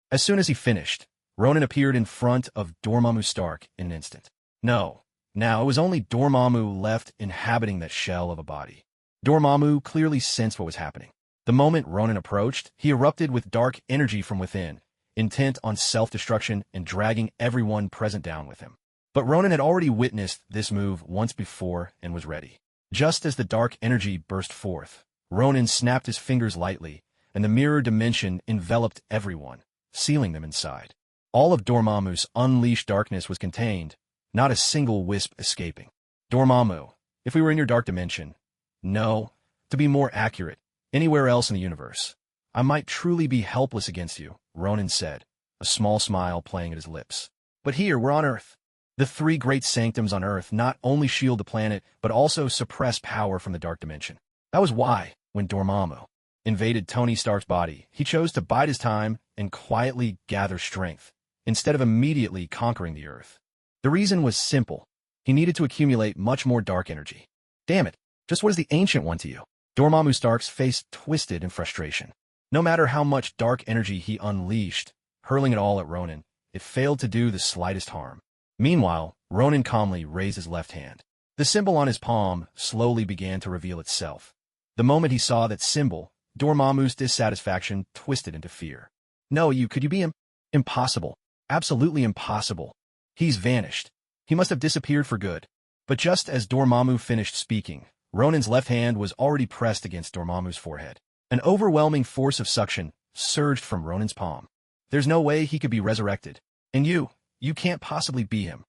As soon as he finished, Ronan appeared in front of Dormammu Stark in an instant. Now it was only Dormammu left inhabiting that shell of a body. Dormammu clearly sensed what was happening. The moment Ronan approached, he erupted with dark energy from within, intent on self-destruction and dragging everyone present down with him. But Ronan had already witnessed this move once before and was ready. Just as the dark energy burst forth, Ronan snapped his fingers lightly, and the mirror dimension enveloped everyone, sealing them inside. All of Dormammu's unleashed darkness was contained, not a single wisp escaping. "Dormammu, if we were in your dark dimension, no, to be more accurate, anywhere else in the universe, I might truly be helpless against you," Ronan said, a small smile playing at his lips. "But here, we're on Earth. The 3 great sanctums on Earth not only shield the planet, but also suppress power from the dark dimension. That was why, when Dormammu invaded Tony Stark's body, he chose to bide his time and quietly gather strength, instead of immediately conquering the Earth. The reason was simple. He needed to accumulate much more dark energy. Damn it, just what is the Ancient One to you?" Dormammu Stark's face twisted in frustration. No matter how much dark energy he unleashed, hurling it all at Ronan, it failed to do the slightest harm. Meanwhile, Ronan calmly raised his left hand. The symbol on his palm slowly began to reveal itself. The moment he saw that symbol, Dormammu's dissatisfaction twisted into fear. "No, could you be impossible. Absolutely impossible. He's vanished. He must have disappeared for good." But just as Dormammu finished speaking, Ronan's left hand was already pressed against Dormammu's forehead. An overwhelming force of suction surged from Ronan's palm. "There's no way he could be resurrected. And you can't possibly be him.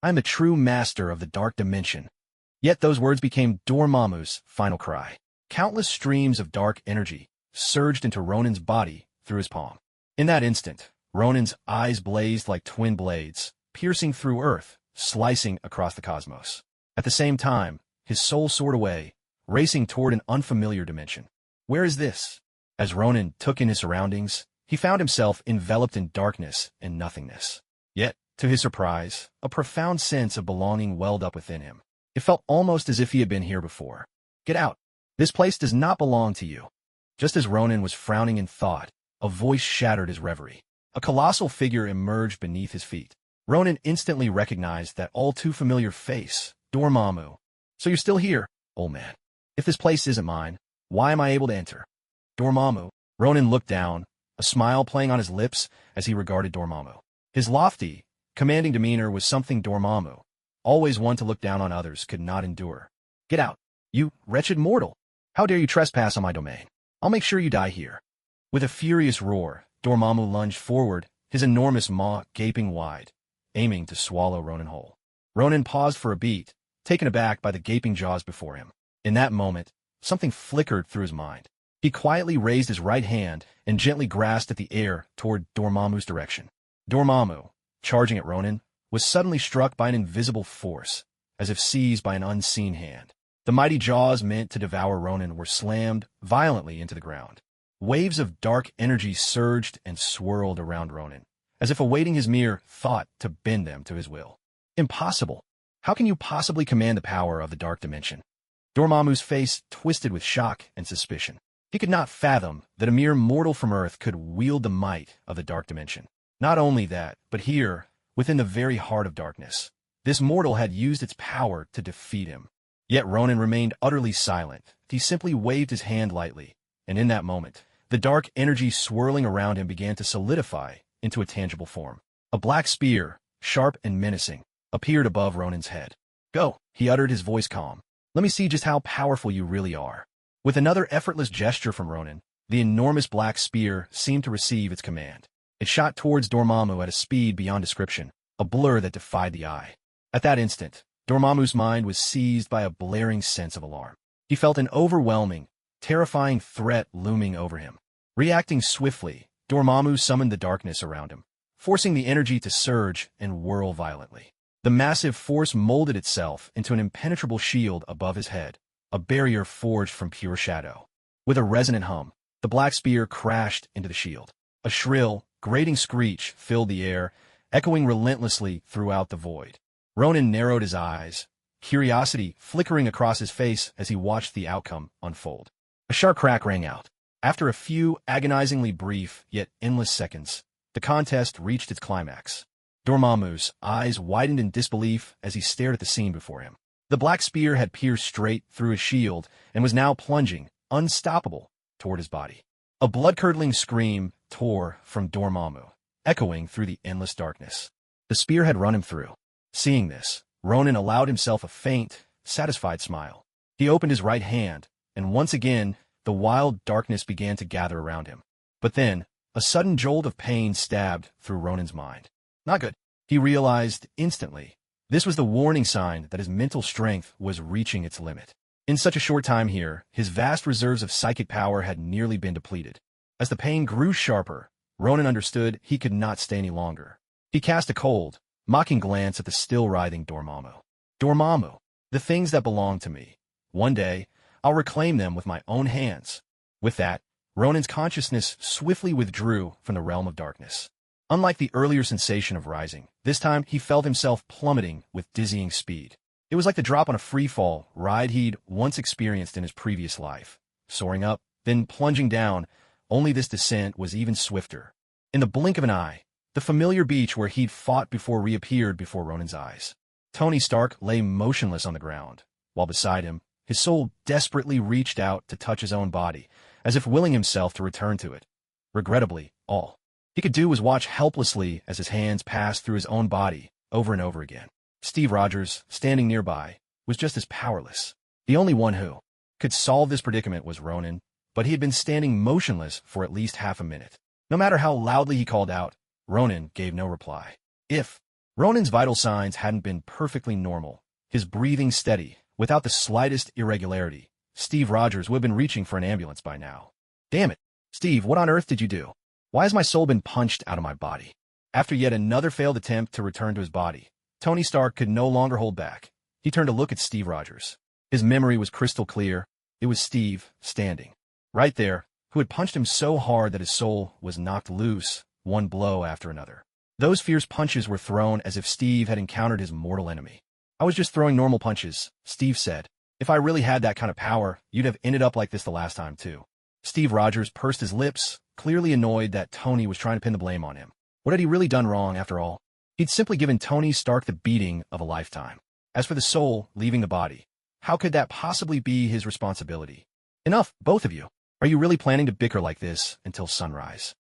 I'm the true master of the dark dimension." Yet those words became Dormammu's final cry. Countless streams of dark energy surged into Ronan's body through his palm. In that instant, Ronan's eyes blazed like twin blades, piercing through Earth, slicing across the cosmos. At the same time, his soul soared away, racing toward an unfamiliar dimension. Where is this? As Ronan took in his surroundings, he found himself enveloped in darkness and nothingness. Yet, to his surprise, a profound sense of belonging welled up within him. It felt almost as if he had been here before. "Get out. This place does not belong to you." Just as Ronan was frowning in thought, a voice shattered his reverie. A colossal figure emerged beneath his feet. Ronan instantly recognized that all-too-familiar face, Dormammu. "So you're still here, old man. If this place isn't mine, why am I able to enter?" "Dormammu." Ronan looked down, a smile playing on his lips as he regarded Dormammu. His lofty, commanding demeanor was something Dormammu, always one to look down on others, could not endure. "Get out, you wretched mortal. How dare you trespass on my domain? I'll make sure you die here." With a furious roar, Dormammu lunged forward, his enormous maw gaping wide, aiming to swallow Ronan whole. Ronan paused for a beat, taken aback by the gaping jaws before him. In that moment, something flickered through his mind. He quietly raised his right hand and gently grasped at the air toward Dormammu's direction. Dormammu, charging at Ronan, was suddenly struck by an invisible force, as if seized by an unseen hand. The mighty jaws meant to devour Ronan were slammed violently into the ground. Waves of dark energy surged and swirled around Ronan, as if awaiting his mere thought to bend them to his will. Impossible! How can you possibly command the power of the dark dimension? Dormammu's face twisted with shock and suspicion. He could not fathom that a mere mortal from Earth could wield the might of the dark dimension. Not only that, but here, within the very heart of darkness, this mortal had used its power to defeat him. Yet Ronan remained utterly silent. He simply waved his hand lightly, and in that moment, the dark energy swirling around him began to solidify into a tangible form. A black spear, sharp and menacing, appeared above Ronan's head. "Go," he uttered, his voice calm. "Let me see just how powerful you really are." With another effortless gesture from Ronan, the enormous black spear seemed to receive its command. It shot towards Dormammu at a speed beyond description, a blur that defied the eye. At that instant, Dormammu's mind was seized by a blaring sense of alarm. He felt an overwhelming, terrifying threat looming over him. Reacting swiftly, Dormammu summoned the darkness around him, forcing the energy to surge and whirl violently. The massive force molded itself into an impenetrable shield above his head, a barrier forged from pure shadow. With a resonant hum, the black spear crashed into the shield. A shrill, grating screech filled the air, echoing relentlessly throughout the void. Ronan narrowed his eyes, curiosity flickering across his face as he watched the outcome unfold. A sharp crack rang out. After a few agonizingly brief yet endless seconds, the contest reached its climax. Dormammu's eyes widened in disbelief as he stared at the scene before him. The black spear had pierced straight through his shield and was now plunging, unstoppable, toward his body. A blood-curdling scream tore from Dormammu, echoing through the endless darkness. The spear had run him through. Seeing this, Ronan allowed himself a faint, satisfied smile. He opened his right hand, and once again, the wild darkness began to gather around him. But then, a sudden jolt of pain stabbed through Ronan's mind. Not good. He realized instantly. This was the warning sign that his mental strength was reaching its limit. In such a short time here, his vast reserves of psychic power had nearly been depleted. As the pain grew sharper, Ronan understood he could not stay any longer. He cast a cold, mocking glance at the still writhing Dormammu. "Dormammu, the things that belong to me. One day, I'll reclaim them with my own hands." With that, Ronan's consciousness swiftly withdrew from the realm of darkness. Unlike the earlier sensation of rising, this time he felt himself plummeting with dizzying speed. It was like the drop on a free-fall ride he'd once experienced in his previous life. Soaring up, then plunging down, only this descent was even swifter. In the blink of an eye, the familiar beach where he'd fought before reappeared before Ronan's eyes. Tony Stark lay motionless on the ground, while beside him, his soul desperately reached out to touch his own body, as if willing himself to return to it. Regrettably, all he could do was watch helplessly as his hands passed through his own body over and over again. Steve Rogers, standing nearby, was just as powerless. The only one who could solve this predicament was Ronan, but he had been standing motionless for at least half a minute. No matter how loudly he called out, Ronan gave no reply. If Ronan's vital signs hadn't been perfectly normal, his breathing steady, without the slightest irregularity, Steve Rogers would have been reaching for an ambulance by now. "Damn it, Steve, what on earth did you do? Why has my soul been punched out of my body?" After yet another failed attempt to return to his body, Tony Stark could no longer hold back. He turned to look at Steve Rogers. His memory was crystal clear. It was Steve, standing right there, who had punched him so hard that his soul was knocked loose, one blow after another. Those fierce punches were thrown as if Steve had encountered his mortal enemy. "I was just throwing normal punches," Steve said. "If I really had that kind of power, you'd have ended up like this the last time, too." Steve Rogers pursed his lips, clearly annoyed that Tony was trying to pin the blame on him. What had he really done wrong, after all? He'd simply given Tony Stark the beating of a lifetime. As for the soul leaving the body, how could that possibly be his responsibility? "Enough, both of you. Are you really planning to bicker like this until sunrise?"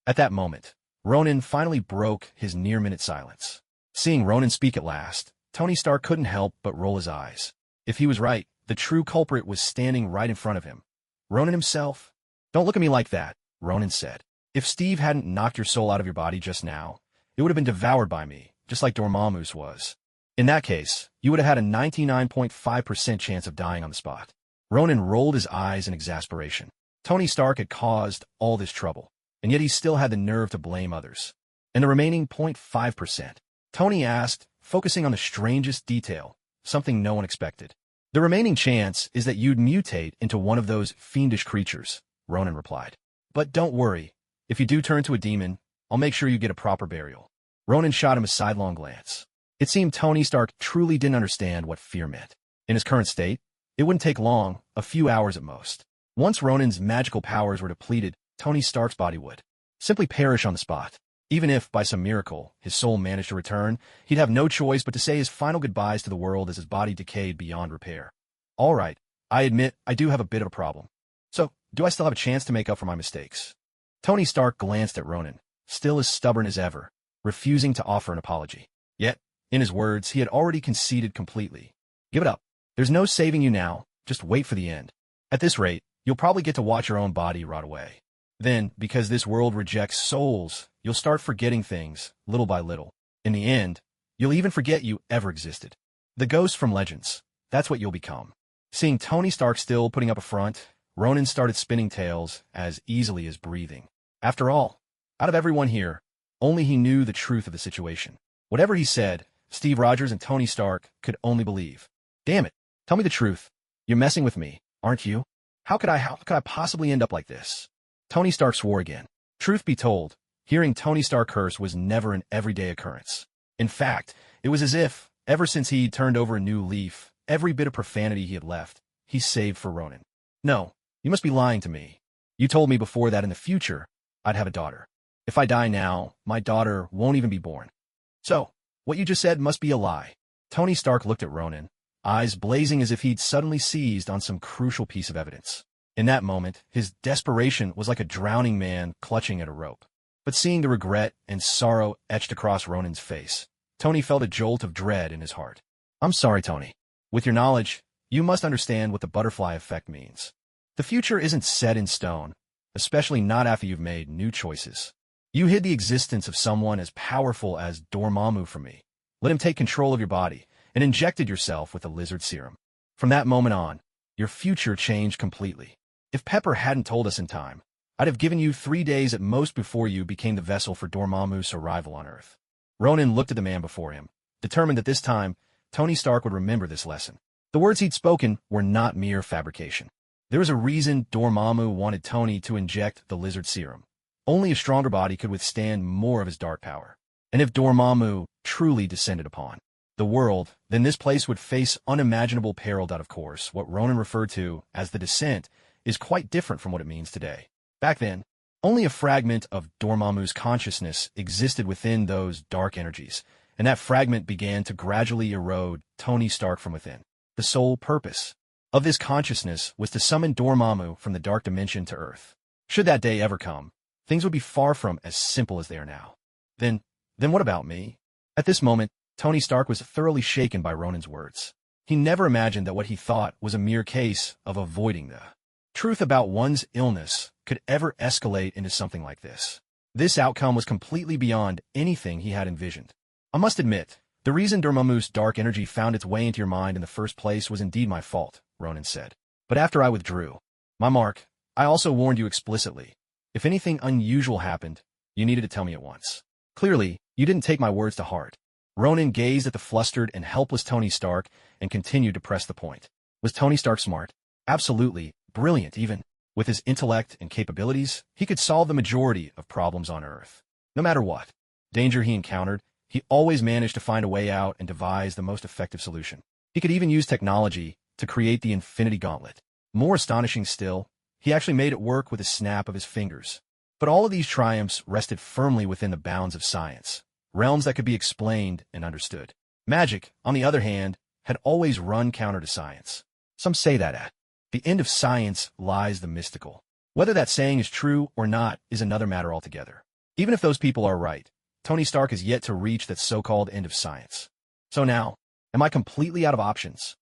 At that moment, Ronan finally broke his near-minute silence. Seeing Ronan speak at last, Tony Stark couldn't help but roll his eyes. If he was right, the true culprit was standing right in front of him. Ronan himself? "Don't look at me like that," Ronan said. "If Steve hadn't knocked your soul out of your body just now, it would have been devoured by me, just like Dormammu's was. In that case, you would have had a 99.5% chance of dying on the spot." Ronan rolled his eyes in exasperation. Tony Stark had caused all this trouble, and yet he still had the nerve to blame others. And the remaining 0.5%? Tony asked, focusing on the strangest detail, something no one expected. The remaining chance is that you'd mutate into one of those fiendish creatures, Ronan replied. But don't worry. If you do turn to a demon, I'll make sure you get a proper burial. Ronan shot him a sidelong glance. It seemed Tony Stark truly didn't understand what fear meant. In his current state, it wouldn't take long, a few hours at most. Once Ronan's magical powers were depleted, Tony Stark's body would simply perish on the spot. Even if, by some miracle, his soul managed to return, he'd have no choice but to say his final goodbyes to the world as his body decayed beyond repair. All right, I admit I do have a bit of a problem. So, do I still have a chance to make up for my mistakes? Tony Stark glanced at Ronan, still as stubborn as ever, refusing to offer an apology. Yet, in his words, he had already conceded completely. Give it up. There's no saving you now, just wait for the end. At this rate, you'll probably get to watch your own body rot away. Then, because this world rejects souls, you'll start forgetting things, little by little. In the end, you'll even forget you ever existed. The ghost from Legends, that's what you'll become. Seeing Tony Stark still putting up a front, Ronan started spinning tales as easily as breathing. After all, out of everyone here, only he knew the truth of the situation. Whatever he said, Steve Rogers and Tony Stark could only believe. Damn it, tell me the truth. You're messing with me, aren't you? How could I possibly end up like this? Tony Stark swore again. Truth be told, hearing Tony Stark curse was never an everyday occurrence. In fact, it was as if, ever since he'd turned over a new leaf, every bit of profanity he had left, he saved for Ronan. No, you must be lying to me. You told me before that in the future, I'd have a daughter. If I die now, my daughter won't even be born. So, what you just said must be a lie. Tony Stark looked at Ronan, eyes blazing as if he'd suddenly seized on some crucial piece of evidence. In that moment, his desperation was like a drowning man clutching at a rope. But seeing the regret and sorrow etched across Ronan's face, Tony felt a jolt of dread in his heart. I'm sorry, Tony. With your knowledge, you must understand what the butterfly effect means. The future isn't set in stone, especially not after you've made new choices. You hid the existence of someone as powerful as Dormammu from me, let him take control of your body, and injected yourself with the lizard serum. From that moment on, your future changed completely. If Pepper hadn't told us in time, I'd have given you 3 days at most before you became the vessel for Dormammu's arrival on Earth. Ronan looked at the man before him, determined that this time, Tony Stark would remember this lesson. The words he'd spoken were not mere fabrication. There was a reason Dormammu wanted Tony to inject the lizard serum. Only a stronger body could withstand more of his dark power. And if Dormammu truly descended upon the world, then this place would face unimaginable peril. Of course, what Ronan referred to as the descent is quite different from what it means today. Back then, only a fragment of Dormammu's consciousness existed within those dark energies, and that fragment began to gradually erode Tony Stark from within. The sole purpose of this consciousness was to summon Dormammu from the dark dimension to Earth. Should that day ever come, things would be far from as simple as they are now. Then what about me? At this moment, Tony Stark was thoroughly shaken by Ronan's words. He never imagined that what he thought was a mere case of avoiding the truth about one's illness could ever escalate into something like this. This outcome was completely beyond anything he had envisioned. I must admit, the reason Dormammu's dark energy found its way into your mind in the first place was indeed my fault, Ronan said. But after I withdrew my mark, I also warned you explicitly. If anything unusual happened, you needed to tell me at once. Clearly, you didn't take my words to heart. Ronan gazed at the flustered and helpless Tony Stark and continued to press the point. Was Tony Stark smart? Absolutely. Brilliant, even. With his intellect and capabilities, he could solve the majority of problems on Earth. No matter what danger he encountered, he always managed to find a way out and devise the most effective solution. He could even use technology to create the Infinity Gauntlet. More astonishing still, he actually made it work with a snap of his fingers. But all of these triumphs rested firmly within the bounds of science, realms that could be explained and understood. Magic, on the other hand, had always run counter to science. Some say that at the end of science lies the mystical. Whether that saying is true or not is another matter altogether. Even if those people are right, Tony Stark has yet to reach that so-called end of science. So now, am I completely out of options?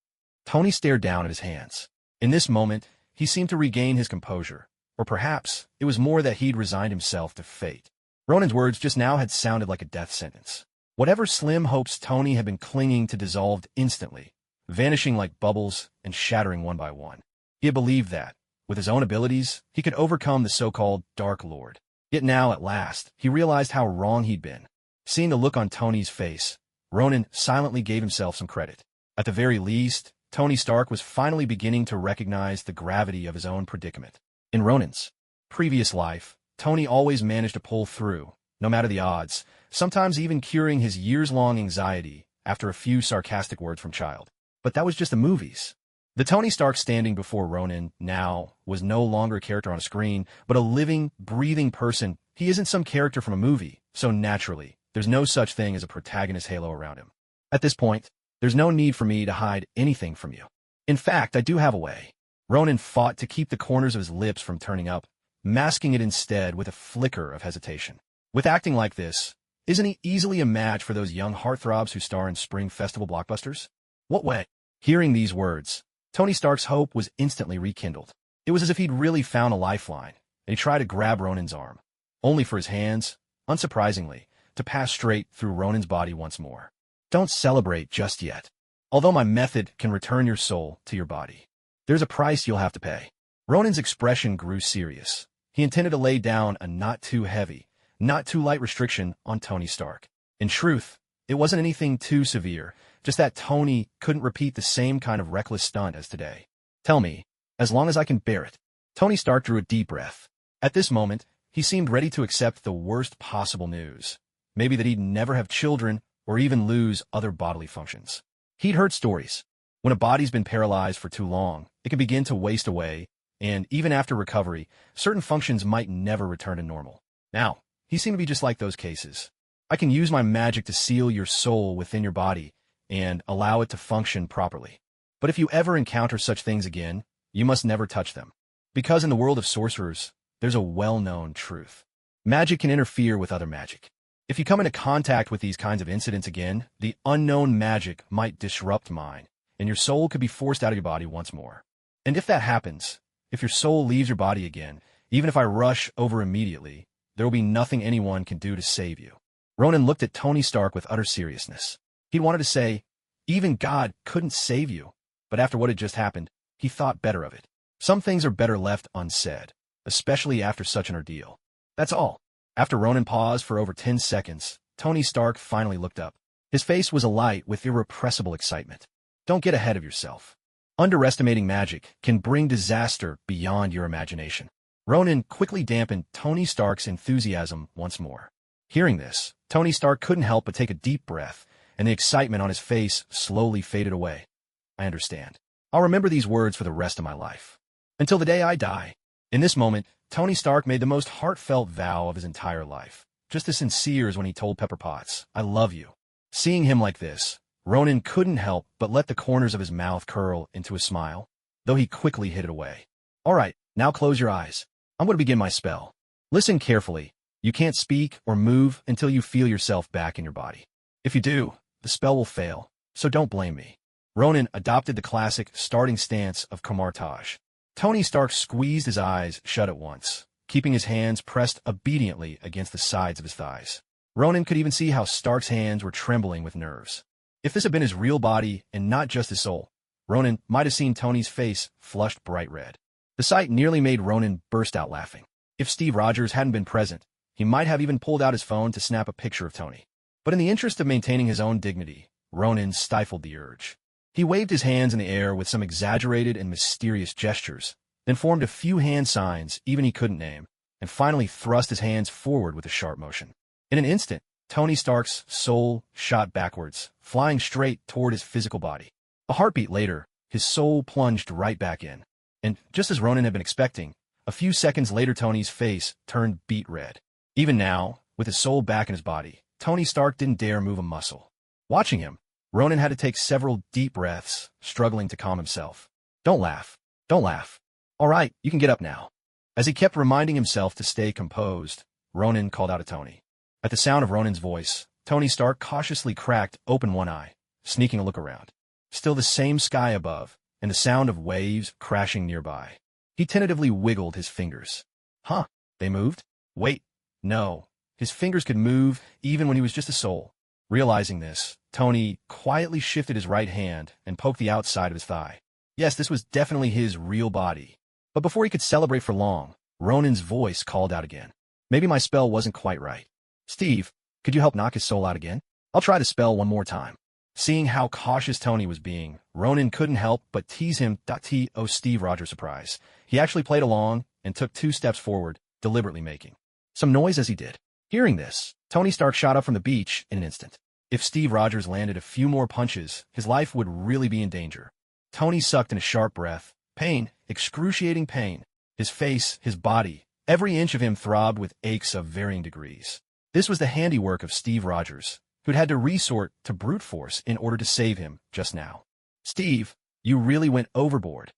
Tony stared down at his hands. In this moment, he seemed to regain his composure, or perhaps it was more that he'd resigned himself to fate. Ronan's words just now had sounded like a death sentence. Whatever slim hopes Tony had been clinging to dissolved instantly, vanishing like bubbles and shattering one by one. He had believed that, with his own abilities, he could overcome the so-called Dark Lord. Yet now, at last, he realized how wrong he'd been. Seeing the look on Tony's face, Ronan silently gave himself some credit. At the very least, Tony Stark was finally beginning to recognize the gravity of his own predicament. In Ronin's previous life, Tony always managed to pull through, no matter the odds, sometimes even curing his years-long anxiety after a few sarcastic words from Child. But that was just the movies. The Tony Stark standing before Ronin now was no longer a character on a screen, but a living, breathing person. He isn't some character from a movie, so naturally, there's no such thing as a protagonist halo around him. At this point, there's no need for me to hide anything from you. In fact, I do have a way. Ronin fought to keep the corners of his lips from turning up, masking it instead with a flicker of hesitation. With acting like this, isn't he easily a match for those young heartthrobs who star in spring festival blockbusters? What way? Hearing these words, Tony Stark's hope was instantly rekindled. It was as if he'd really found a lifeline, and he tried to grab Ronin's arm, only for his hands, unsurprisingly, to pass straight through Ronin's body once more. Don't celebrate just yet. Although my method can return your soul to your body, there's a price you'll have to pay. Ronin's expression grew serious. He intended to lay down a not too heavy, not too light restriction on Tony Stark. In truth, it wasn't anything too severe, just that Tony couldn't repeat the same kind of reckless stunt as today. Tell me, as long as I can bear it. Tony Stark drew a deep breath. At this moment, he seemed ready to accept the worst possible news. Maybe that he'd never have children or even lose other bodily functions. He'd heard stories. When a body's been paralyzed for too long, it can begin to waste away, and even after recovery, certain functions might never return to normal. Now, he seemed to be just like those cases. I can use my magic to seal your soul within your body and allow it to function properly. But if you ever encounter such things again, you must never touch them. Because in the world of sorcerers, there's a well-known truth. Magic can interfere with other magic. If you come into contact with these kinds of incidents again, the unknown magic might disrupt mine, and your soul could be forced out of your body once more. And if that happens, if your soul leaves your body again, even if I rush over immediately, there will be nothing anyone can do to save you. Ronin looked at Tony Stark with utter seriousness. He wanted to say, even God couldn't save you, but after what had just happened, he thought better of it. Some things are better left unsaid, especially after such an ordeal. That's all. After Ronin paused for over 10 seconds, Tony Stark finally looked up. His face was alight with irrepressible excitement. Don't get ahead of yourself. Underestimating magic can bring disaster beyond your imagination. Ronin quickly dampened Tony Stark's enthusiasm once more. Hearing this, Tony Stark couldn't help but take a deep breath, and the excitement on his face slowly faded away. I understand. I'll remember these words for the rest of my life. Until the day I die. In this moment, Tony Stark made the most heartfelt vow of his entire life. Just as sincere as when he told Pepper Potts, I love you. Seeing him like this, Ronin couldn't help but let the corners of his mouth curl into a smile, though he quickly hid it away. All right, now close your eyes. I'm going to begin my spell. Listen carefully. You can't speak or move until you feel yourself back in your body. If you do, the spell will fail, so don't blame me. Ronin adopted the classic starting stance of Camartage. Tony Stark squeezed his eyes shut at once, keeping his hands pressed obediently against the sides of his thighs. Ronin could even see how Stark's hands were trembling with nerves. If this had been his real body and not just his soul, Ronin might have seen Tony's face flushed bright red. The sight nearly made Ronin burst out laughing. If Steve Rogers hadn't been present, he might have even pulled out his phone to snap a picture of Tony. But in the interest of maintaining his own dignity, Ronin stifled the urge. He waved his hands in the air with some exaggerated and mysterious gestures, then formed a few hand signs even he couldn't name, and finally thrust his hands forward with a sharp motion. In an instant, Tony Stark's soul shot backwards, flying straight toward his physical body. A heartbeat later, his soul plunged right back in. And just as Ronin had been expecting, a few seconds later Tony's face turned beet red. Even now, with his soul back in his body, Tony Stark didn't dare move a muscle. Watching him, Ronin had to take several deep breaths, struggling to calm himself. Don't laugh. Don't laugh. All right, you can get up now. As he kept reminding himself to stay composed, Ronin called out to Tony. At the sound of Ronin's voice, Tony Stark cautiously cracked open one eye, sneaking a look around. Still the same sky above, and the sound of waves crashing nearby. He tentatively wiggled his fingers. Huh, they moved? Wait, no. His fingers could move even when he was just a soul. Realizing this, Tony quietly shifted his right hand and poked the outside of his thigh. Yes, this was definitely his real body. But before he could celebrate for long, Ronin's voice called out again. Maybe my spell wasn't quite right. Steve, could you help knock his soul out again? I'll try the spell one more time. Seeing how cautious Tony was being, Ronan couldn't help but tease him. To Steve Rogers' surprise, he actually played along and took 2 steps forward, deliberately making some noise as he did. Hearing this, Tony Stark shot up from the beach in an instant. If Steve Rogers landed a few more punches, his life would really be in danger. Tony sucked in a sharp breath. Pain, excruciating pain. His face, his body, every inch of him throbbed with aches of varying degrees. This was the handiwork of Steve Rogers, who'd had to resort to brute force in order to save him just now. Steve, you really went overboard.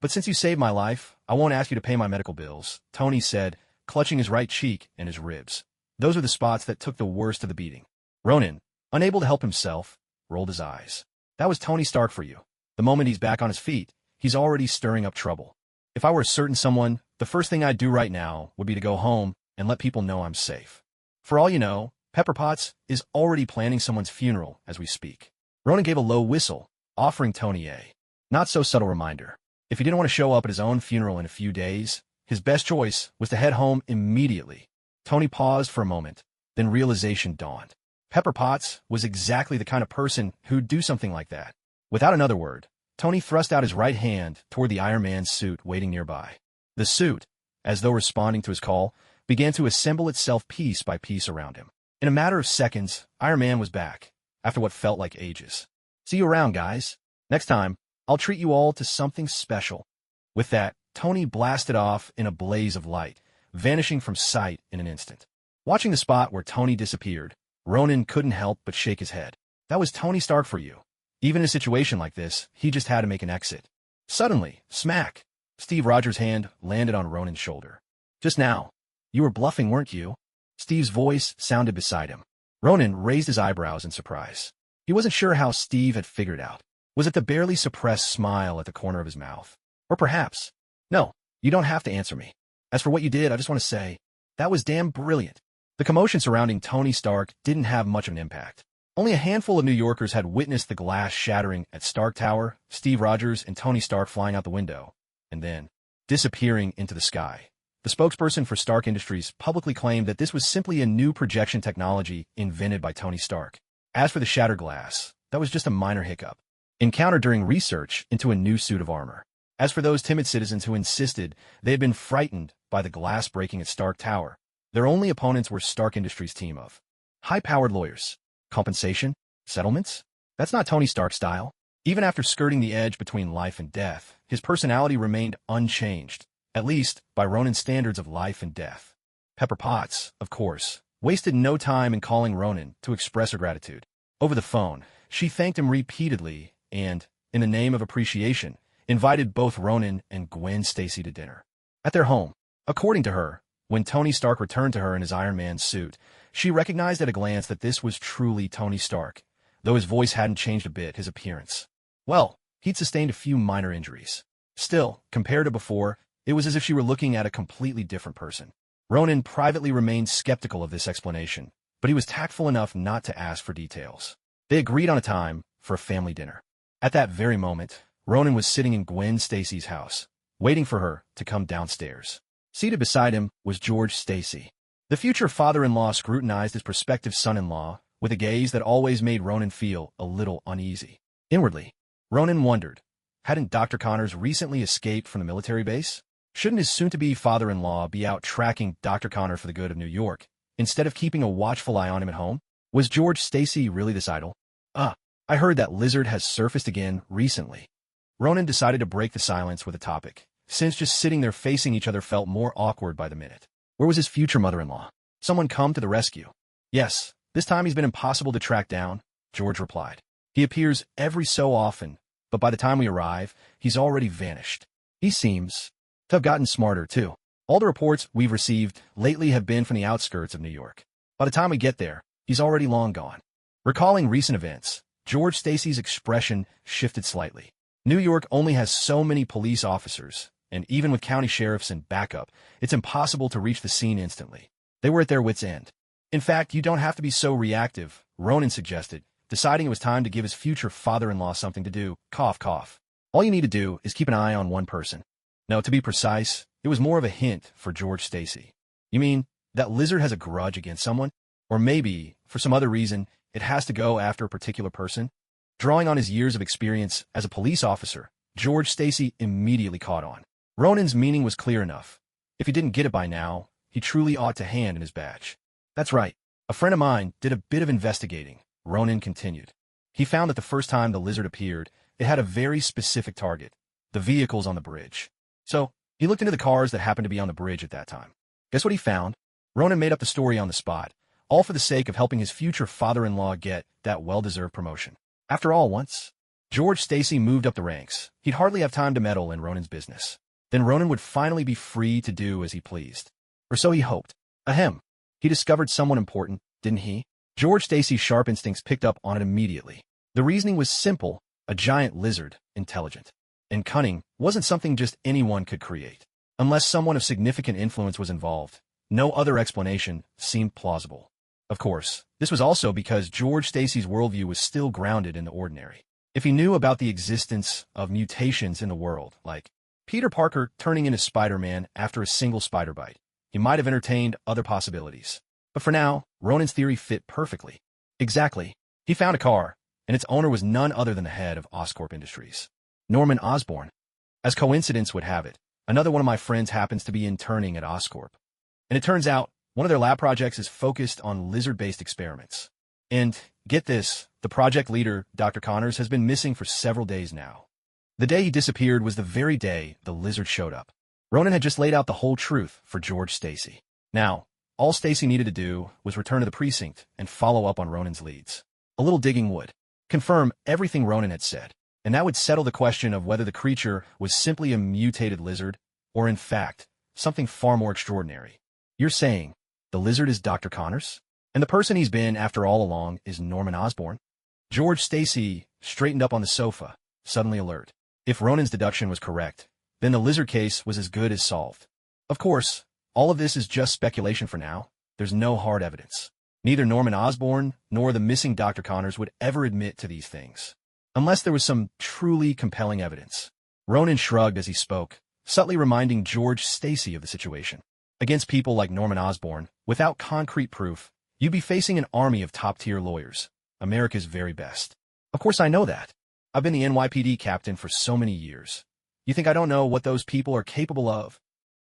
But since you saved my life, I won't ask you to pay my medical bills, Tony said, clutching his right cheek and his ribs. Those are the spots that took the worst of the beating. Ronan, unable to help himself, rolled his eyes. That was Tony Stark for you. The moment he's back on his feet, he's already stirring up trouble. If I were a certain someone, the first thing I'd do right now would be to go home and let people know I'm safe. For all you know, Pepper Potts is already planning someone's funeral as we speak. Ronan gave a low whistle, offering Tony a not-so-subtle reminder. If he didn't want to show up at his own funeral in a few days, his best choice was to head home immediately. Tony paused for a moment, then realization dawned. Pepper Potts was exactly the kind of person who'd do something like that. Without another word, Tony thrust out his right hand toward the Iron Man's suit waiting nearby. The suit, as though responding to his call, began to assemble itself piece by piece around him. In a matter of seconds, Iron Man was back, after what felt like ages. See you around, guys. Next time, I'll treat you all to something special. With that, Tony blasted off in a blaze of light, vanishing from sight in an instant. Watching the spot where Tony disappeared, Ronan couldn't help but shake his head. That was Tony Stark for you. Even in a situation like this, he just had to make an exit. Suddenly, smack! Steve Rogers' hand landed on Ronan's shoulder. Just now. You were bluffing, weren't you? Steve's voice sounded beside him. Ronan raised his eyebrows in surprise. He wasn't sure how Steve had figured out. Was it the barely suppressed smile at the corner of his mouth? Or perhaps, no, you don't have to answer me. As for what you did, I just want to say, that was damn brilliant. The commotion surrounding Tony Stark didn't have much of an impact. Only a handful of New Yorkers had witnessed the glass shattering at Stark Tower, Steve Rogers and Tony Stark flying out the window, and then disappearing into the sky. The spokesperson for Stark Industries publicly claimed that this was simply a new projection technology invented by Tony Stark. As for the shattered glass, that was just a minor hiccup, encountered during research into a new suit of armor. As for those timid citizens who insisted they had been frightened by the glass breaking at Stark Tower, their only opponents were Stark Industries' team of high-powered lawyers. Compensation? Settlements? That's not Tony Stark's style. Even after skirting the edge between life and death, his personality remained unchanged, at least by Ronan's standards of life and death. Pepper Potts, of course, wasted no time in calling Ronan to express her gratitude. Over the phone, she thanked him repeatedly and, in the name of appreciation, invited both Ronan and Gwen Stacy to dinner. At their home, according to her, when Tony Stark returned to her in his Iron Man suit, she recognized at a glance that this was truly Tony Stark, though his voice hadn't changed a bit, his appearance. Well, he'd sustained a few minor injuries. Still, compared to before, it was as if she were looking at a completely different person. Ronan privately remained skeptical of this explanation, but he was tactful enough not to ask for details. They agreed on a time for a family dinner. At that very moment, Ronan was sitting in Gwen Stacy's house, waiting for her to come downstairs. Seated beside him was George Stacy. The future father-in-law scrutinized his prospective son-in-law with a gaze that always made Ronan feel a little uneasy. Inwardly, Ronan wondered, hadn't Dr. Connors recently escaped from the military base? Shouldn't his soon-to-be father-in-law be out tracking Dr. Connor for the good of New York, instead of keeping a watchful eye on him at home? Was George Stacy really this idle? I heard that lizard has surfaced again recently. Ronan decided to break the silence with a topic, since just sitting there facing each other felt more awkward by the minute. Where was his future mother-in-law? Someone come to the rescue? Yes, this time he's been impossible to track down, George replied. He appears every so often, but by the time we arrive, he's already vanished. He seems to have gotten smarter, too. All the reports we've received lately have been from the outskirts of New York. By the time we get there, he's already long gone. Recalling recent events, George Stacy's expression shifted slightly. New York only has so many police officers, and even with county sheriffs and backup, it's impossible to reach the scene instantly. They were at their wits' end. In fact, you don't have to be so reactive, Ronan suggested, deciding it was time to give his future father-in-law something to do. Cough, cough. All you need to do is keep an eye on one person. No, to be precise, it was more of a hint for George Stacy. You mean, that lizard has a grudge against someone? Or maybe, for some other reason, it has to go after a particular person? Drawing on his years of experience as a police officer, George Stacy immediately caught on. Ronan's meaning was clear enough. If he didn't get it by now, he truly ought to hand in his badge. That's right. A friend of mine did a bit of investigating, Ronan continued. He found that the first time the lizard appeared, it had a very specific target, the vehicles on the bridge. So, he looked into the cars that happened to be on the bridge at that time. Guess what he found? Ronan made up the story on the spot, all for the sake of helping his future father-in-law get that well-deserved promotion. After all, once George Stacy moved up the ranks, he'd hardly have time to meddle in Ronan's business. Then Ronan would finally be free to do as he pleased. Or so he hoped. Ahem. He discovered someone important, didn't he? George Stacy's sharp instincts picked up on it immediately. The reasoning was simple. A giant lizard, intelligent and cunning, wasn't something just anyone could create. Unless someone of significant influence was involved, no other explanation seemed plausible. Of course, this was also because George Stacy's worldview was still grounded in the ordinary. If he knew about the existence of mutations in the world, like Peter Parker turning into Spider-Man after a single spider bite, he might have entertained other possibilities. But for now, Ronan's theory fit perfectly. Exactly. He found a car, and its owner was none other than the head of Oscorp Industries, Norman Osborn. As coincidence would have it, another one of my friends happens to be interning at Oscorp. And it turns out, one of their lab projects is focused on lizard-based experiments. And, get this, the project leader, Dr. Connors, has been missing for several days now. The day he disappeared was the very day the lizard showed up. Ronan had just laid out the whole truth for George Stacy. Now, all Stacy needed to do was return to the precinct and follow up on Ronan's leads. A little digging would confirm everything Ronan had said, and that would settle the question of whether the creature was simply a mutated lizard or, in fact, something far more extraordinary. You're saying the lizard is Dr. Connors? And the person he's been after all along is Norman Osborn? George Stacy straightened up on the sofa, suddenly alert. If Ronan's deduction was correct, then the lizard case was as good as solved. Of course, all of this is just speculation for now. There's no hard evidence. Neither Norman Osborn nor the missing Dr. Connors would ever admit to these things, unless there was some truly compelling evidence. Ronan shrugged as he spoke, subtly reminding George Stacy of the situation. Against people like Norman Osborn, without concrete proof, you'd be facing an army of top-tier lawyers, America's very best. Of course I know that. I've been the NYPD captain for so many years. You think I don't know what those people are capable of?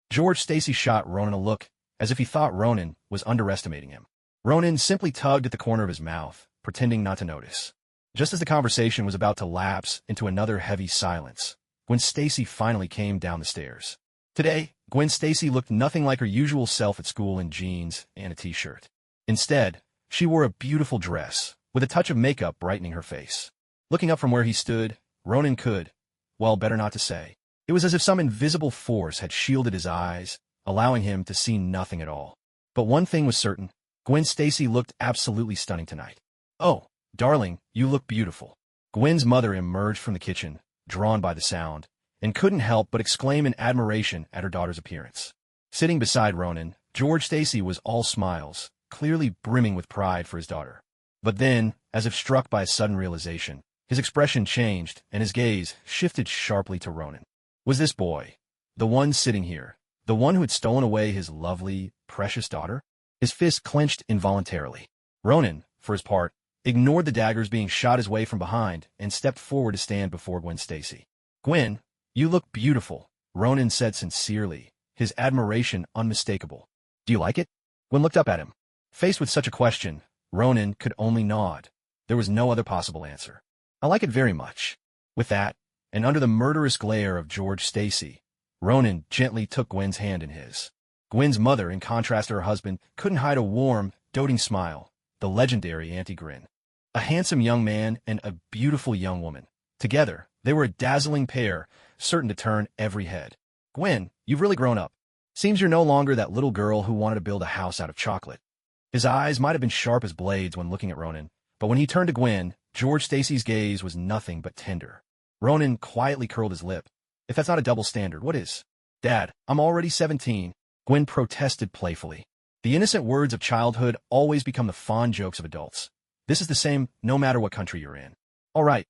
George Stacy shot Ronan a look, as if he thought Ronan was underestimating him. Ronan simply tugged at the corner of his mouth, pretending not to notice. Just as the conversation was about to lapse into another heavy silence, Gwen Stacy finally came down the stairs. Today, Gwen Stacy looked nothing like her usual self at school in jeans and a t-shirt. Instead, she wore a beautiful dress, with a touch of makeup brightening her face. Looking up from where he stood, Ronan could, well, better not to say. It was as if some invisible force had shielded his eyes, allowing him to see nothing at all. But one thing was certain. Gwen Stacy looked absolutely stunning tonight. Oh, darling, you look beautiful. Gwen's mother emerged from the kitchen, drawn by the sound, and couldn't help but exclaim in admiration at her daughter's appearance. Sitting beside Ronan, George Stacy was all smiles, clearly brimming with pride for his daughter. But then, as if struck by a sudden realization, his expression changed and his gaze shifted sharply to Ronan. Was this boy, the one sitting here, the one who had stolen away his lovely, precious daughter? His fist clenched involuntarily. Ronan, for his part, ignored the daggers being shot his way from behind and stepped forward to stand before Gwen Stacy. Gwen, you look beautiful, Ronan said sincerely, his admiration unmistakable. Do you like it? Gwen looked up at him. Faced with such a question, Ronan could only nod. There was no other possible answer. I like it very much. With that, and under the murderous glare of George Stacy, Ronan gently took Gwen's hand in his. Gwen's mother, in contrast to her husband, couldn't hide a warm, doting smile, the legendary anti-grin. A handsome young man and a beautiful young woman. Together, they were a dazzling pair, certain to turn every head. Gwen, you've really grown up. Seems you're no longer that little girl who wanted to build a house out of chocolate. His eyes might have been sharp as blades when looking at Ronan, but when he turned to Gwen, George Stacy's gaze was nothing but tender. Ronan quietly curled his lip. If that's not a double standard, what is? Dad, I'm already 17. Gwen protested playfully. The innocent words of childhood always become the fond jokes of adults. This is the same no matter what country you're in. All right,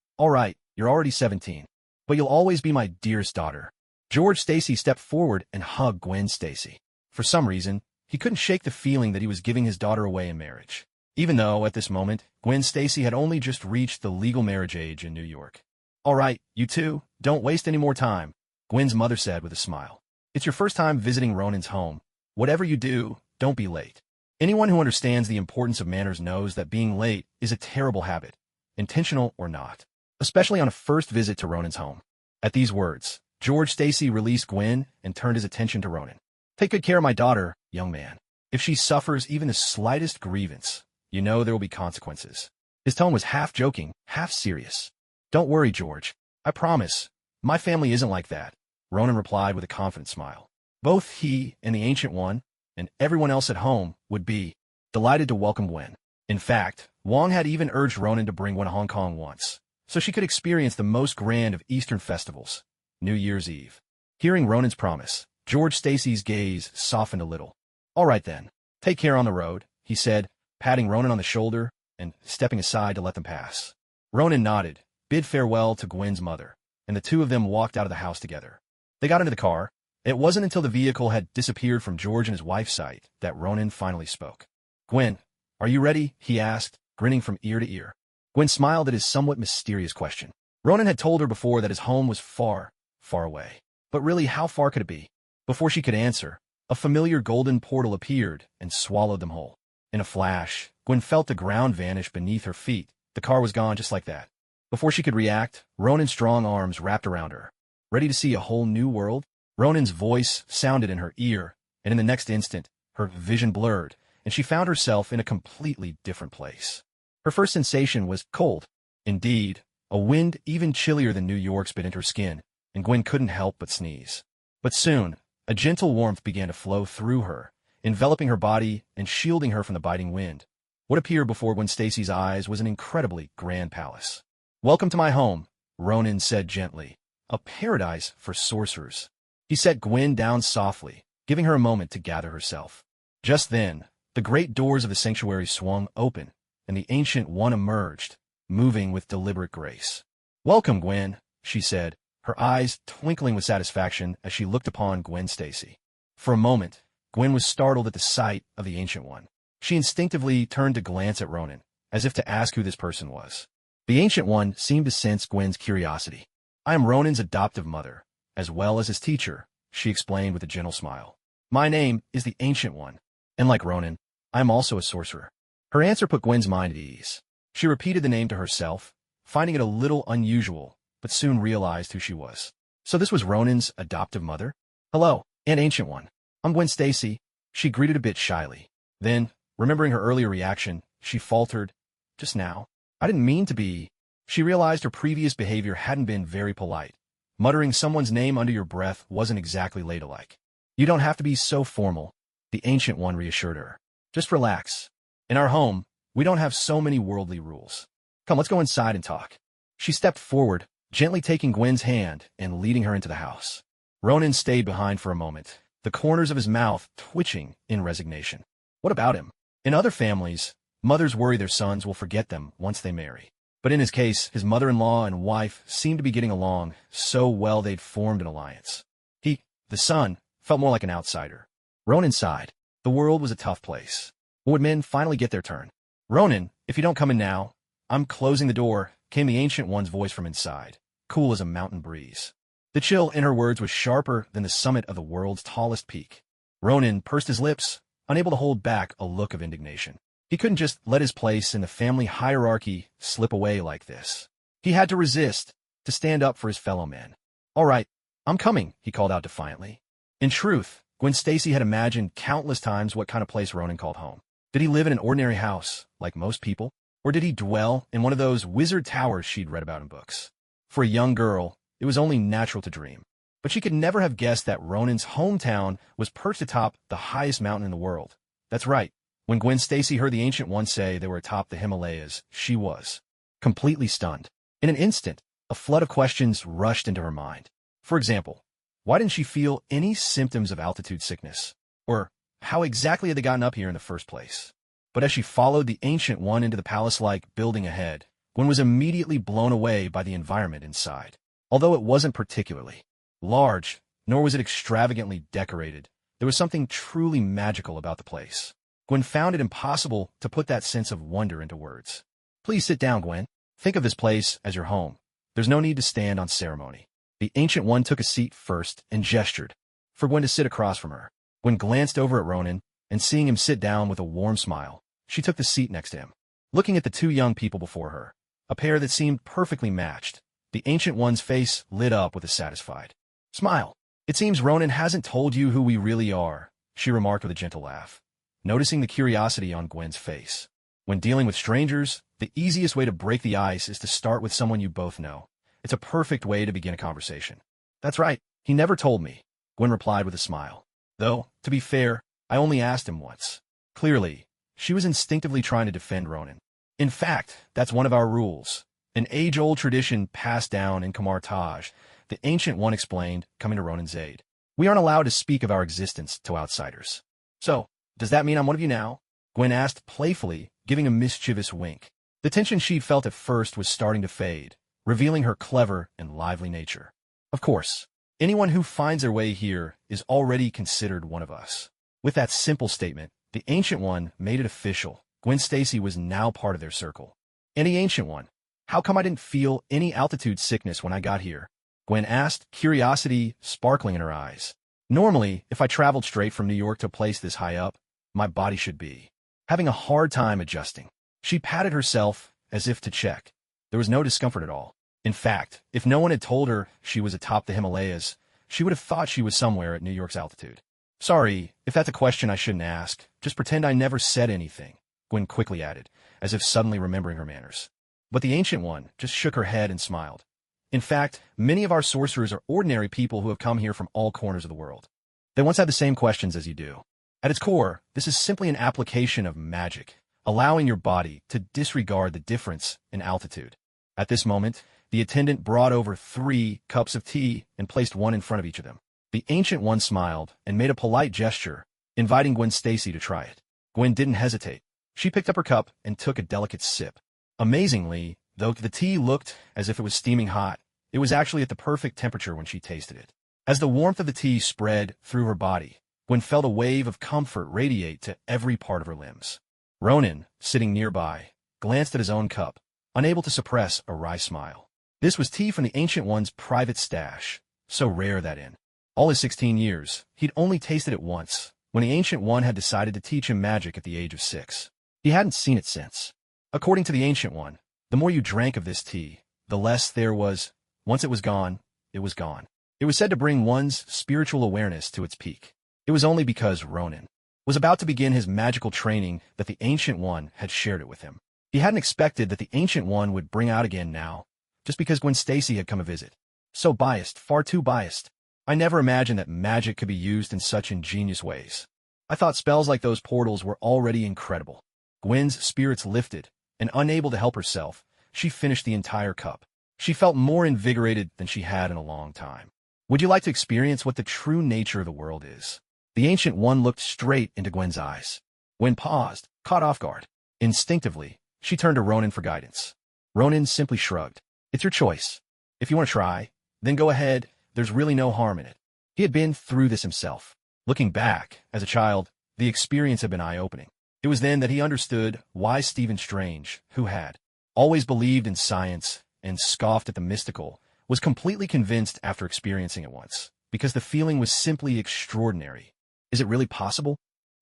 you're already 17. But you'll always be my dearest daughter. George Stacy stepped forward and hugged Gwen Stacy. For some reason, he couldn't shake the feeling that he was giving his daughter away in marriage. even though, at this moment, Gwen Stacy had only just reached the legal marriage age in New York. "All right, you two, don't waste any more time," Gwen's mother said with a smile. "It's your first time visiting Ronan's home. Whatever you do, don't be late." Anyone who understands the importance of manners knows that being late is a terrible habit, intentional or not, especially on a first visit to Ronan's home. At these words, George Stacy released Gwen and turned his attention to Ronan. "Take good care of my daughter, young man. If she suffers even the slightest grievance, you know there will be consequences." His tone was half joking, half serious. "Don't worry, George. I promise. My family isn't like that," Ronan replied with a confident smile. Both he and the Ancient One, and everyone else at home, would be delighted to welcome Gwen. In fact, Wong had even urged Ronan to bring Gwen to Hong Kong once, so she could experience the most grand of Eastern festivals, New Year's Eve. Hearing Ronan's promise, George Stacy's gaze softened a little. "All right then, take care on the road," he said, patting Ronan on the shoulder and stepping aside to let them pass. Ronan nodded, bid farewell to Gwen's mother, and the two of them walked out of the house together. They got into the car. It wasn't until the vehicle had disappeared from George and his wife's sight that Ronan finally spoke. "Gwen, are you ready?" he asked, grinning from ear to ear. Gwen smiled at his somewhat mysterious question. Ronan had told her before that his home was far, far away. But really, how far could it be? Before she could answer, a familiar golden portal appeared and swallowed them whole. In a flash, Gwen felt the ground vanish beneath her feet. The car was gone just like that. Before she could react, Ronan's strong arms wrapped around her. "Ready to see a whole new world?" Ronan's voice sounded in her ear, and in the next instant, her vision blurred, and she found herself in a completely different place. Her first sensation was cold. Indeed, a wind even chillier than New York's bit into her skin, and Gwen couldn't help but sneeze. But soon, a gentle warmth began to flow through her, enveloping her body and shielding her from the biting wind. What appeared before Gwen Stacy's eyes was an incredibly grand palace. "Welcome to my home," Ronan said gently. "A paradise for sorcerers." He set Gwen down softly, giving her a moment to gather herself. Just then, the great doors of the sanctuary swung open, and the Ancient One emerged, moving with deliberate grace. "Welcome, Gwen," she said, her eyes twinkling with satisfaction as she looked upon Gwen Stacy. For a moment, Gwen was startled at the sight of the Ancient One. She instinctively turned to glance at Ronan, as if to ask who this person was. The Ancient One seemed to sense Gwen's curiosity. "I am Ronan's adoptive mother, as well as his teacher," she explained with a gentle smile. "My name is the Ancient One, and like Ronan, I am also a sorcerer." Her answer put Gwen's mind at ease. She repeated the name to herself, finding it a little unusual, but soon realized who she was. So this was Ronan's adoptive mother? "Hello, Aunt Ancient One. I'm Gwen Stacy," she greeted a bit shyly. Then, remembering her earlier reaction, she faltered, "Just now, I didn't mean to be." She realized her previous behavior hadn't been very polite. Muttering someone's name under your breath wasn't exactly ladylike. "You don't have to be so formal," the Ancient One reassured her. "Just relax. In our home, we don't have so many worldly rules. Come, let's go inside and talk." She stepped forward, gently taking Gwen's hand and leading her into the house. Ronan stayed behind for a moment, the corners of his mouth twitching in resignation. What about him? In other families, mothers worry their sons will forget them once they marry. But in his case, his mother-in-law and wife seemed to be getting along so well they'd formed an alliance. He, the son, felt more like an outsider. Ronan sighed. The world was a tough place. But would men finally get their turn? "Ronan, if you don't come in now, I'm closing the door," came the Ancient One's voice from inside, cool as a mountain breeze. The chill in her words was sharper than the summit of the world's tallest peak. Ronan pursed his lips, unable to hold back a look of indignation. He couldn't just let his place in the family hierarchy slip away like this. He had to resist, to stand up for his fellow men. "All right, I'm coming," he called out defiantly. In truth, Gwen Stacy had imagined countless times what kind of place Ronan called home. Did he live in an ordinary house, like most people? Or did he dwell in one of those wizard towers she'd read about in books? For a young girl, it was only natural to dream. But she could never have guessed that Ronan's hometown was perched atop the highest mountain in the world. That's right. When Gwen Stacy heard the Ancient One say they were atop the Himalayas, she was completely stunned. In an instant, a flood of questions rushed into her mind. For example, why didn't she feel any symptoms of altitude sickness? Or how exactly had they gotten up here in the first place? But as she followed the Ancient One into the palace-like building ahead, Gwen was immediately blown away by the environment inside. Although it wasn't particularly large, nor was it extravagantly decorated, there was something truly magical about the place. Gwen found it impossible to put that sense of wonder into words. Please sit down, Gwen. Think of this place as your home. There's no need to stand on ceremony. The Ancient One took a seat first and gestured for Gwen to sit across from her. Gwen glanced over at Ronan, and seeing him sit down with a warm smile, she took the seat next to him. Looking at the two young people before her, a pair that seemed perfectly matched, the Ancient One's face lit up with a satisfied smile. It seems Ronan hasn't told you who we really are, she remarked with a gentle laugh, noticing the curiosity on Gwen's face. When dealing with strangers, the easiest way to break the ice is to start with someone you both know. It's a perfect way to begin a conversation. That's right, he never told me, Gwen replied with a smile. Though, to be fair, I only asked him once. Clearly, she was instinctively trying to defend Ronan. In fact, that's one of our rules. An age-old tradition passed down in Kamartaj, the Ancient One explained, coming to Ronan's aid. We aren't allowed to speak of our existence to outsiders. So, does that mean I'm one of you now? Gwen asked playfully, giving a mischievous wink. The tension she'd felt at first was starting to fade, revealing her clever and lively nature. Of course, anyone who finds their way here is already considered one of us. With that simple statement, the Ancient One made it official. Gwen Stacy was now part of their circle. Any Ancient One, how come I didn't feel any altitude sickness when I got here? Gwen asked, curiosity sparkling in her eyes. Normally, if I traveled straight from New York to a place this high up, my body should be having a hard time adjusting. She patted herself as if to check. There was no discomfort at all. In fact, if no one had told her she was atop the Himalayas, she would have thought she was somewhere at New York's altitude. Sorry, if that's a question I shouldn't ask, just pretend I never said anything, Gwen quickly added, as if suddenly remembering her manners. But the Ancient One just shook her head and smiled. In fact, many of our sorcerers are ordinary people who have come here from all corners of the world. They once had the same questions as you do. At its core, this is simply an application of magic, allowing your body to disregard the difference in altitude. At this moment, the attendant brought over 3 cups of tea and placed one in front of each of them. The Ancient One smiled and made a polite gesture, inviting Gwen Stacy to try it. Gwen didn't hesitate. She picked up her cup and took a delicate sip. Amazingly, though the tea looked as if it was steaming hot, it was actually at the perfect temperature when she tasted it. As the warmth of the tea spread through her body, Gwen felt a wave of comfort radiate to every part of her limbs. Ronan, sitting nearby, glanced at his own cup, unable to suppress a wry smile. This was tea from the Ancient One's private stash, so rare that in all his 16 years, he'd only tasted it once, when the Ancient One had decided to teach him magic at the age of 6. He hadn't seen it since. According to the Ancient One, the more you drank of this tea, the less there was. Once it was gone, it was gone. It was said to bring one's spiritual awareness to its peak. It was only because Ronan was about to begin his magical training that the Ancient One had shared it with him. He hadn't expected that the Ancient One would bring out again now, just because Gwen Stacy had come to visit. So biased, far too biased. I never imagined that magic could be used in such ingenious ways. I thought spells like those portals were already incredible. Gwen's spirits lifted, and unable to help herself, she finished the entire cup. She felt more invigorated than she had in a long time. Would you like to experience what the true nature of the world is? The Ancient One looked straight into Gwen's eyes. Gwen paused, caught off guard. Instinctively, she turned to Ronan for guidance. Ronan simply shrugged. It's your choice. If you want to try, then go ahead. There's really no harm in it. He had been through this himself. Looking back, as a child, the experience had been eye-opening. It was then that he understood why Stephen Strange, who had always believed in science and scoffed at the mystical, was completely convinced after experiencing it once, because the feeling was simply extraordinary. Is it really possible?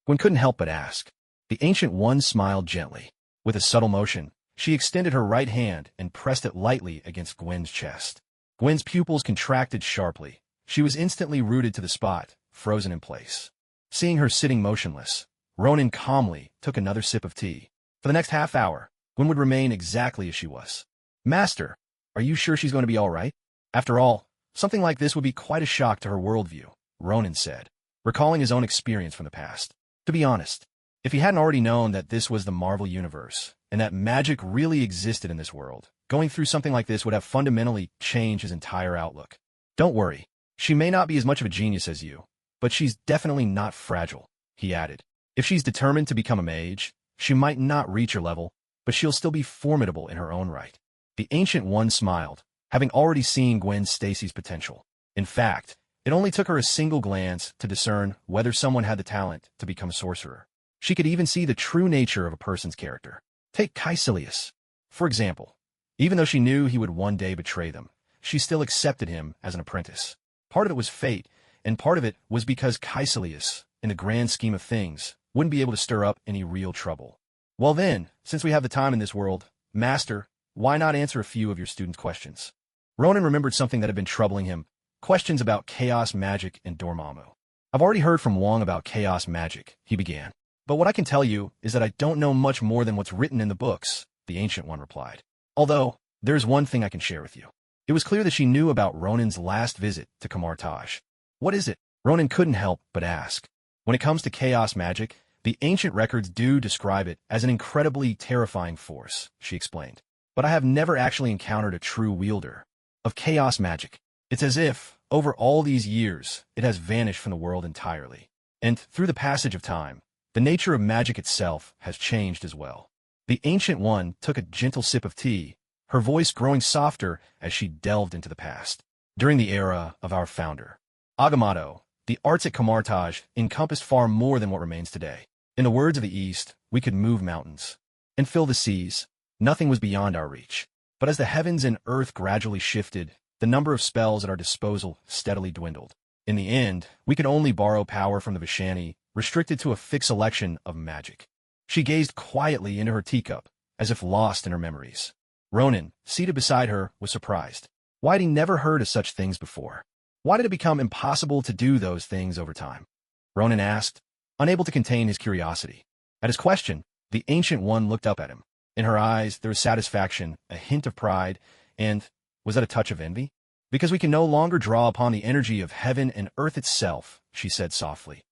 Gwen couldn't help but ask. The Ancient One smiled gently. With a subtle motion, she extended her right hand and pressed it lightly against Gwen's chest. Gwen's pupils contracted sharply. She was instantly rooted to the spot, frozen in place. Seeing her sitting motionless, Ronan calmly took another sip of tea. For the next half hour, Gwen would remain exactly as she was. Master, are you sure she's going to be all right? After all, something like this would be quite a shock to her worldview, Ronan said, recalling his own experience from the past. To be honest, if he hadn't already known that this was the Marvel Universe, and that magic really existed in this world, going through something like this would have fundamentally changed his entire outlook. Don't worry, she may not be as much of a genius as you, but she's definitely not fragile, he added. If she's determined to become a mage, she might not reach your level, but she'll still be formidable in her own right. The Ancient One smiled, having already seen Gwen Stacy's potential. In fact, it only took her a single glance to discern whether someone had the talent to become a sorcerer. She could even see the true nature of a person's character. Take Caecilius, for example. Even though she knew he would one day betray them, she still accepted him as an apprentice. Part of it was fate, and part of it was because Caecilius, in the grand scheme of things, wouldn't be able to stir up any real trouble. Well then, since we have the time in this world, Master, why not answer a few of your students' questions? Ronan remembered something that had been troubling him, questions about chaos magic and Dormammu. I've already heard from Wong about chaos magic, he began. But what I can tell you is that I don't know much more than what's written in the books, the Ancient One replied. Although, there's one thing I can share with you. It was clear that she knew about Ronan's last visit to Kamar-Taj. What is it? Ronan couldn't help but ask. When it comes to chaos magic, the ancient records do describe it as an incredibly terrifying force, she explained. But I have never actually encountered a true wielder of chaos magic. It's as if, over all these years, it has vanished from the world entirely. And through the passage of time, the nature of magic itself has changed as well. The Ancient One took a gentle sip of tea, her voice growing softer as she delved into the past. During the era of our founder, Agamotto, the arts at Kamar-Taj encompassed far more than what remains today. In the words of the East, we could move mountains and fill the seas. Nothing was beyond our reach. But as the heavens and earth gradually shifted, the number of spells at our disposal steadily dwindled. In the end, we could only borrow power from the Vishani, restricted to a fixed selection of magic. She gazed quietly into her teacup, as if lost in her memories. Ronan, seated beside her, was surprised. Why had he never heard of such things before? Why did it become impossible to do those things over time? Ronan asked, unable to contain his curiosity. At his question, the Ancient One looked up at him. In her eyes, there was satisfaction, a hint of pride, and, was that a touch of envy? Because we can no longer draw upon the energy of heaven and earth itself, she said softly.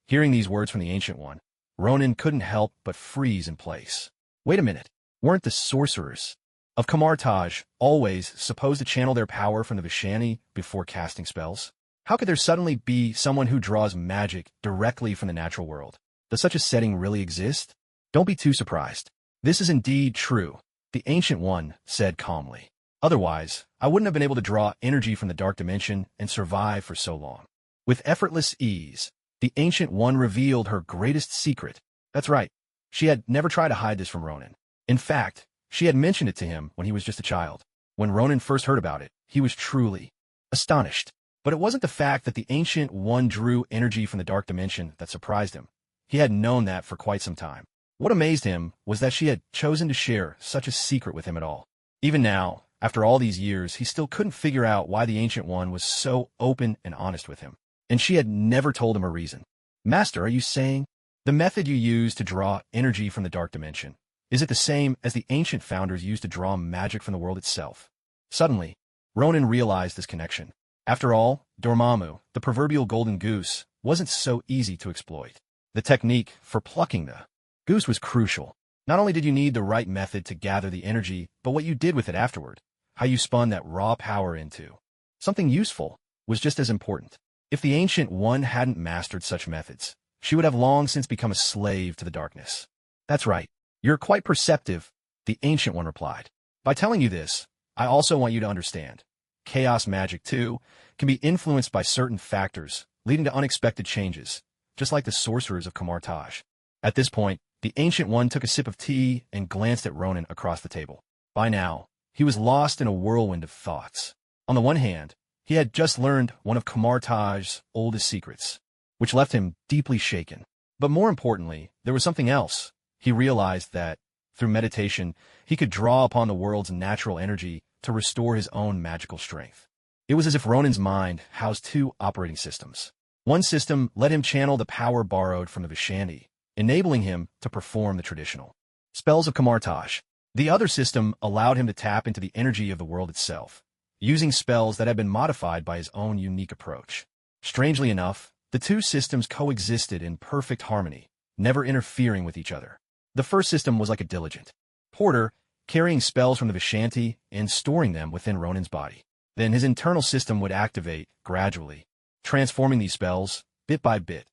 Hearing these words from the Ancient One, Ronan couldn't help but freeze in place. Wait a minute, weren't the sorcerers of Kamar-Taj always supposed to channel their power from the Vishani before casting spells? How could there suddenly be someone who draws magic directly from the natural world? Does such a setting really exist? Don't be too surprised. This is indeed true, the Ancient One said calmly. Otherwise, I wouldn't have been able to draw energy from the dark dimension and survive for so long. With effortless ease, the Ancient One revealed her greatest secret. That's right, she had never tried to hide this from Ronan. In fact, she had mentioned it to him when he was just a child. When Ronan first heard about it, he was truly astonished. But it wasn't the fact that the Ancient One drew energy from the dark dimension that surprised him. He had known that for quite some time. What amazed him was that she had chosen to share such a secret with him at all. Even now, after all these years, he still couldn't figure out why the Ancient One was so open and honest with him. And she had never told him a reason. Master, are you saying the method you use to draw energy from the dark dimension, is it the same as the ancient founders used to draw magic from the world itself? Suddenly, Ronan realized this connection. After all, Dormammu, the proverbial golden goose, wasn't so easy to exploit. The technique for plucking the goose was crucial. Not only did you need the right method to gather the energy, but what you did with it afterward, how you spun that raw power into something useful, was just as important. If the Ancient One hadn't mastered such methods, she would have long since become a slave to the darkness. That's right. You're quite perceptive, the Ancient One replied. By telling you this, I also want you to understand. Chaos magic, too, can be influenced by certain factors, leading to unexpected changes, just like the sorcerers of Kamar-Taj. At this point, the Ancient One took a sip of tea and glanced at Ronan across the table. By now, he was lost in a whirlwind of thoughts. On the one hand, he had just learned one of Kamar-Taj's oldest secrets, which left him deeply shaken. But more importantly, there was something else. He realized that, through meditation, he could draw upon the world's natural energy to restore his own magical strength. It was as if Ronan's mind housed two operating systems. One system let him channel the power borrowed from the Vishani, enabling him to perform the traditional spells of Kamar-Taj. The other system allowed him to tap into the energy of the world itself, using spells that had been modified by his own unique approach. Strangely enough, the two systems coexisted in perfect harmony, never interfering with each other. The first system was like a diligent porter, carrying spells from the Vishanti and storing them within Ronan's body. Then his internal system would activate, gradually, transforming these spells, bit by bit.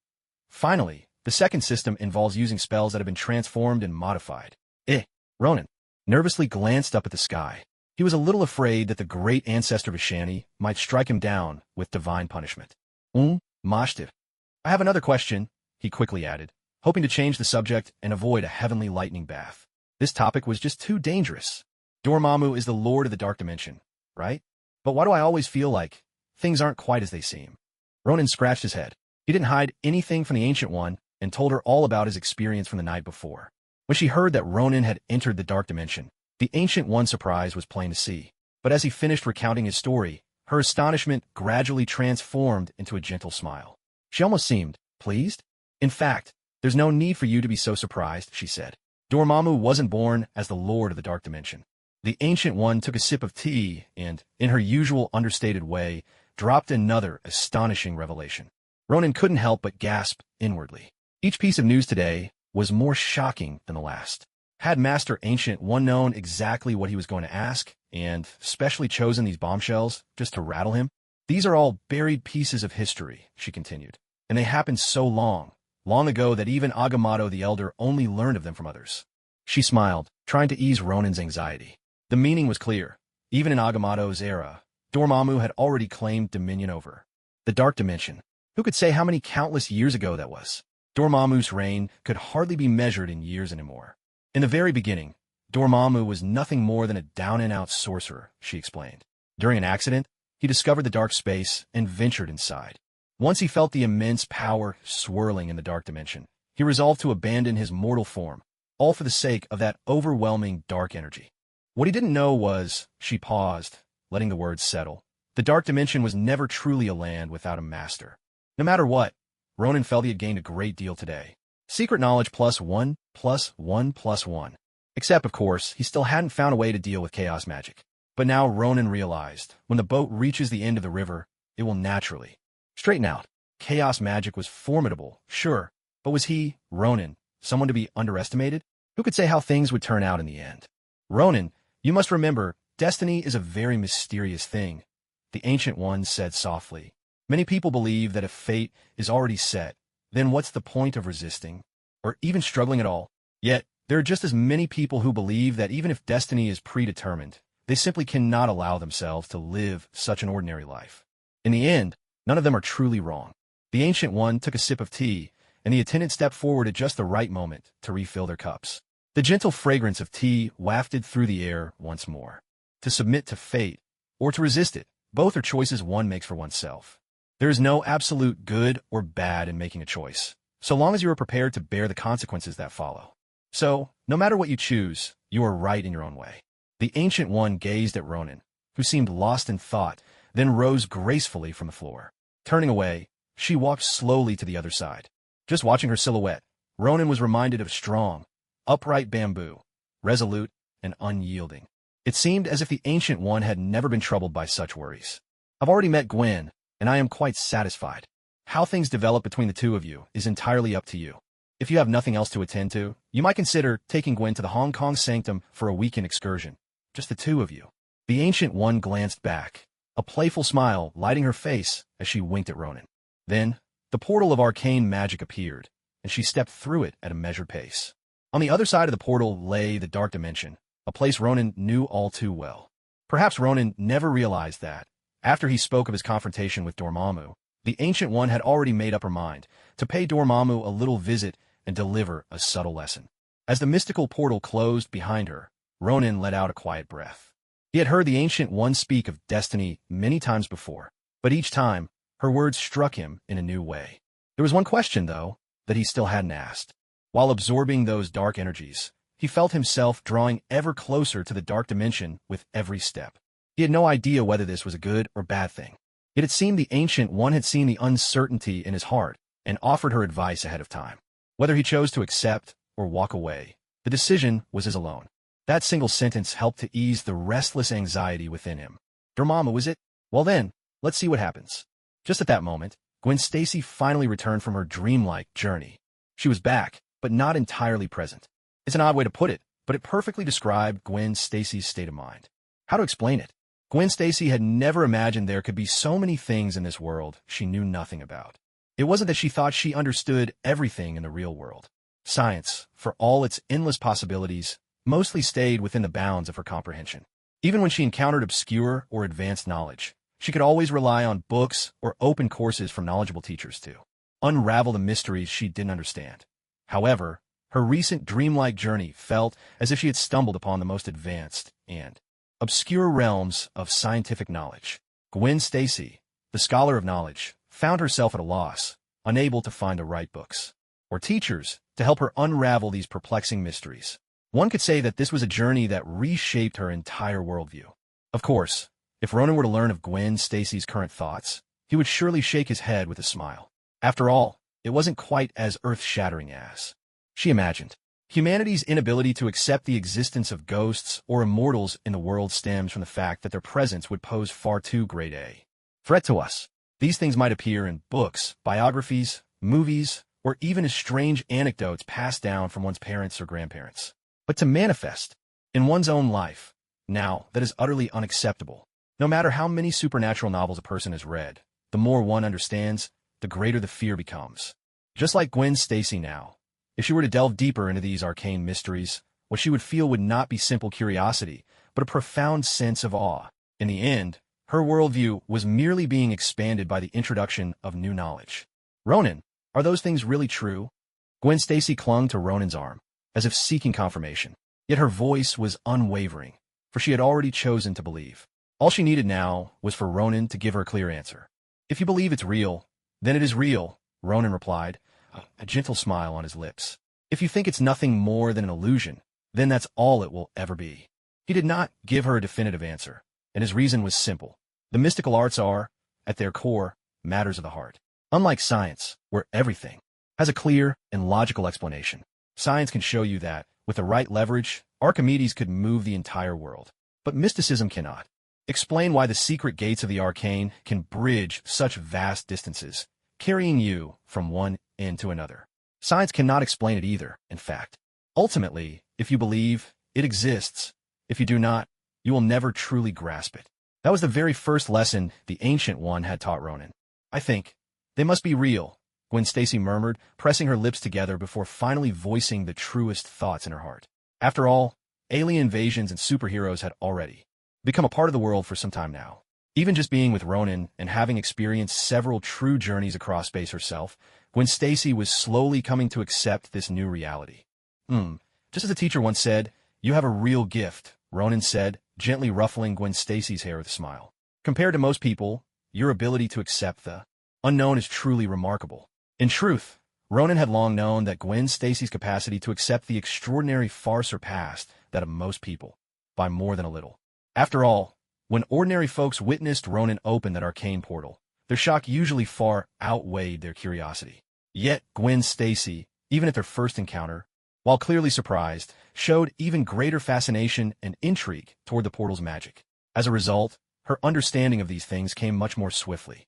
Finally, the second system involves using spells that have been transformed and modified. Ronan nervously glanced up at the sky. He was a little afraid that the great ancestor Vishani might strike him down with divine punishment. Mashtiv. I have another question, he quickly added. hoping to change the subject and avoid a heavenly lightning bath. This topic was just too dangerous. Dormammu is the lord of the dark dimension, right? But why do I always feel like things aren't quite as they seem? Ronan scratched his head. He didn't hide anything from the Ancient One and told her all about his experience from the night before. When she heard that Ronan had entered the dark dimension, the Ancient One's surprise was plain to see. But as he finished recounting his story, her astonishment gradually transformed into a gentle smile. She almost seemed pleased. In fact, there's no need for you to be so surprised, she said. Dormammu wasn't born as the lord of the dark dimension. The Ancient One took a sip of tea and, in her usual understated way, dropped another astonishing revelation. Ronan couldn't help but gasp inwardly. Each piece of news today was more shocking than the last. Had Master Ancient One known exactly what he was going to ask, and specially chosen these bombshells just to rattle him? These are all buried pieces of history, she continued, and they happened so long ago that even Agamotto the Elder only learned of them from others. She smiled, trying to ease Ronan's anxiety. The meaning was clear. Even in Agamotto's era, Dormammu had already claimed dominion over the dark dimension. Who could say how many countless years ago that was? Dormammu's reign could hardly be measured in years anymore. In the very beginning, Dormammu was nothing more than a down-and-out sorcerer, she explained. During an accident, he discovered the dark space and ventured inside. Once he felt the immense power swirling in the dark dimension, he resolved to abandon his mortal form, all for the sake of that overwhelming dark energy. What he didn't know was, she paused, letting the words settle, the dark dimension was never truly a land without a master. No matter what, Ronan felt he had gained a great deal today. Secret knowledge +1, +1, +1. Except, of course, he still hadn't found a way to deal with chaos magic. But now Ronan realized, when the boat reaches the end of the river, it will naturally straighten out. Chaos magic was formidable, sure, but was he, Ronan, someone to be underestimated? Who could say how things would turn out in the end? Ronan, you must remember, destiny is a very mysterious thing, the Ancient One said softly. Many people believe that if fate is already set, then what's the point of resisting, or even struggling at all? Yet, there are just as many people who believe that even if destiny is predetermined, they simply cannot allow themselves to live such an ordinary life. In the end, none of them are truly wrong. The Ancient One took a sip of tea, and the attendant stepped forward at just the right moment to refill their cups. The gentle fragrance of tea wafted through the air once more. To submit to fate, or to resist it, both are choices one makes for oneself. There is no absolute good or bad in making a choice, so long as you are prepared to bear the consequences that follow. So, no matter what you choose, you are right in your own way. The Ancient One gazed at Ronan, who seemed lost in thought, then rose gracefully from the floor. Turning away, she walked slowly to the other side. Just watching her silhouette, Ronan was reminded of strong, upright bamboo, resolute and unyielding. It seemed as if the Ancient One had never been troubled by such worries. I've already met Gwen, and I am quite satisfied. How things develop between the two of you is entirely up to you. If you have nothing else to attend to, you might consider taking Gwen to the Hong Kong Sanctum for a weekend excursion. Just the two of you. The Ancient One glanced back, a playful smile lighting her face as she winked at Ronan. Then, the portal of arcane magic appeared, and she stepped through it at a measured pace. On the other side of the portal lay the dark dimension, a place Ronan knew all too well. Perhaps Ronan never realized that, after he spoke of his confrontation with Dormammu, the Ancient One had already made up her mind to pay Dormammu a little visit and deliver a subtle lesson. As the mystical portal closed behind her, Ronan let out a quiet breath. He had heard the Ancient One speak of destiny many times before, but each time, her words struck him in a new way. There was one question, though, that he still hadn't asked. While absorbing those dark energies, he felt himself drawing ever closer to the dark dimension with every step. He had no idea whether this was a good or bad thing. Yet it seemed the Ancient One had seen the uncertainty in his heart and offered her advice ahead of time. Whether he chose to accept or walk away, the decision was his alone. That single sentence helped to ease the restless anxiety within him. Dormammu, is it? Well then, let's see what happens. Just at that moment, Gwen Stacy finally returned from her dreamlike journey. She was back, but not entirely present. It's an odd way to put it, but it perfectly described Gwen Stacy's state of mind. How to explain it? Gwen Stacy had never imagined there could be so many things in this world she knew nothing about. It wasn't that she thought she understood everything in the real world. Science, for all its endless possibilities, mostly stayed within the bounds of her comprehension. Even when she encountered obscure or advanced knowledge, she could always rely on books or open courses from knowledgeable teachers to unravel the mysteries she didn't understand. However, her recent dreamlike journey felt as if she had stumbled upon the most advanced and obscure realms of scientific knowledge. Gwen Stacy, the scholar of knowledge, found herself at a loss, unable to find the right books or teachers to help her unravel these perplexing mysteries. One could say that this was a journey that reshaped her entire worldview. Of course, if Ronan were to learn of Gwen Stacy's current thoughts, he would surely shake his head with a smile. After all, it wasn't quite as earth-shattering as she imagined. Humanity's inability to accept the existence of ghosts or immortals in the world stems from the fact that their presence would pose far too great a threat to us. These things might appear in books, biographies, movies, or even as strange anecdotes passed down from one's parents or grandparents. But to manifest in one's own life, now, that is utterly unacceptable. No matter how many supernatural novels a person has read, the more one understands, the greater the fear becomes. Just like Gwen Stacy now, if she were to delve deeper into these arcane mysteries, what she would feel would not be simple curiosity, but a profound sense of awe. In the end, her worldview was merely being expanded by the introduction of new knowledge. Ronan, are those things really true? Gwen Stacy clung to Ronan's arm, as if seeking confirmation. Yet her voice was unwavering, for she had already chosen to believe. All she needed now was for Ronan to give her a clear answer. If you believe it's real, then it is real, Ronan replied, a gentle smile on his lips. If you think it's nothing more than an illusion, then that's all it will ever be. He did not give her a definitive answer, and his reason was simple. The mystical arts are, at their core, matters of the heart. Unlike science, where everything has a clear and logical explanation, science can show you that, with the right leverage, Archimedes could move the entire world. But mysticism cannot. Explain why the secret gates of the arcane can bridge such vast distances, carrying you from one end to another. Science cannot explain it either, in fact. Ultimately, if you believe, it exists. If you do not, you will never truly grasp it. That was the very first lesson the Ancient One had taught Ronan. I think they must be real, Gwen Stacy murmured, pressing her lips together before finally voicing the truest thoughts in her heart. After all, alien invasions and superheroes had already become a part of the world for some time now. Even just being with Ronan and having experienced several true journeys across space herself, Gwen Stacy was slowly coming to accept this new reality. Just as a teacher once said, you have a real gift, Ronan said, gently ruffling Gwen Stacy's hair with a smile. Compared to most people, your ability to accept the unknown is truly remarkable. In truth, Ronan had long known that Gwen Stacy's capacity to accept the extraordinary far surpassed that of most people, by more than a little. After all, when ordinary folks witnessed Ronan open that arcane portal, their shock usually far outweighed their curiosity. Yet Gwen Stacy, even at their first encounter, while clearly surprised, showed even greater fascination and intrigue toward the portal's magic. As a result, her understanding of these things came much more swiftly.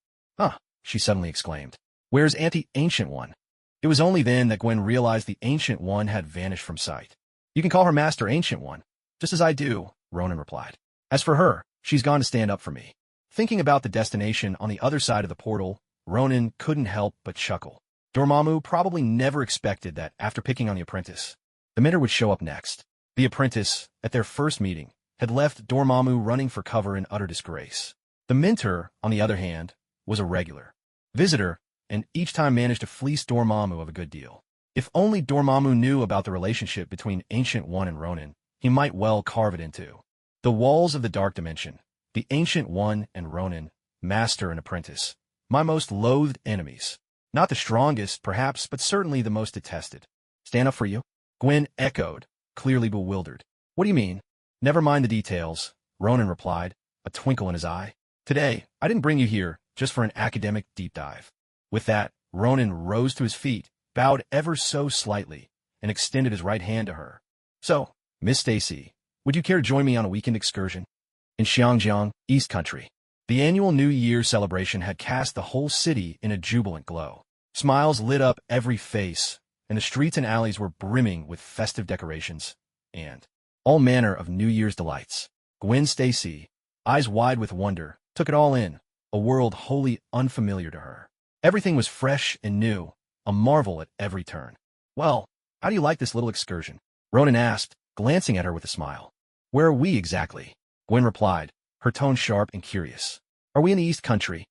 She suddenly exclaimed. Where's Ancient One? It was only then that Gwen realized the Ancient One had vanished from sight. You can call her Master Ancient One, just as I do, Ronan replied. As for her, she's gone to stand up for me. Thinking about the destination on the other side of the portal, Ronan couldn't help but chuckle. Dormammu probably never expected that after picking on the apprentice, the mentor would show up next. The apprentice, at their first meeting, had left Dormammu running for cover in utter disgrace. The mentor, on the other hand, was a regular visitor, and each time managed to fleece Dormammu of a good deal. If only Dormammu knew about the relationship between Ancient One and Ronan, he might well carve it into the walls of the Dark Dimension. The Ancient One and Ronan, master and apprentice, my most loathed enemies. Not the strongest, perhaps, but certainly the most detested. Stand up for you? Gwen echoed, clearly bewildered. What do you mean? Never mind the details, Ronan replied, a twinkle in his eye. Today, I didn't bring you here just for an academic deep dive. With that, Ronan rose to his feet, bowed ever so slightly, and extended his right hand to her. So, Miss Stacy, would you care to join me on a weekend excursion? In Xiangjiang, East Country. The annual New Year celebration had cast the whole city in a jubilant glow. Smiles lit up every face, and the streets and alleys were brimming with festive decorations and all manner of New Year's delights. Gwen Stacy, eyes wide with wonder, took it all in, a world wholly unfamiliar to her. Everything was fresh and new, a marvel at every turn. Well, how do you like this little excursion? Ronan asked, glancing at her with a smile. Where are we exactly? Gwen replied, her tone sharp and curious. Are we in the East Country?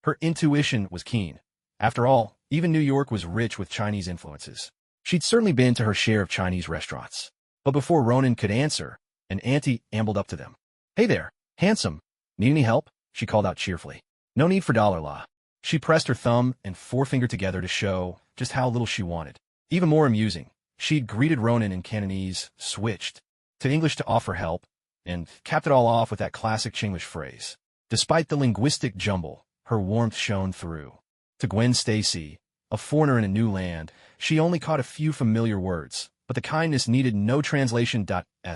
Her intuition was keen. After all, even New York was rich with Chinese influences. She'd certainly been to her share of Chinese restaurants. But before Ronan could answer, an auntie ambled up to them. "Hey there, handsome. Need any help?" she called out cheerfully. "No need for dollar law." She pressed her thumb and forefinger together to show just how little she wanted. Even more amusing, she'd greeted Ronan in Cantonese, switched to English to offer help, and capped it all off with that classic Chinglish phrase. Despite the linguistic jumble, her warmth shone through. To Gwen Stacy, a foreigner in a new land, she only caught a few familiar words, but the kindness needed no translation.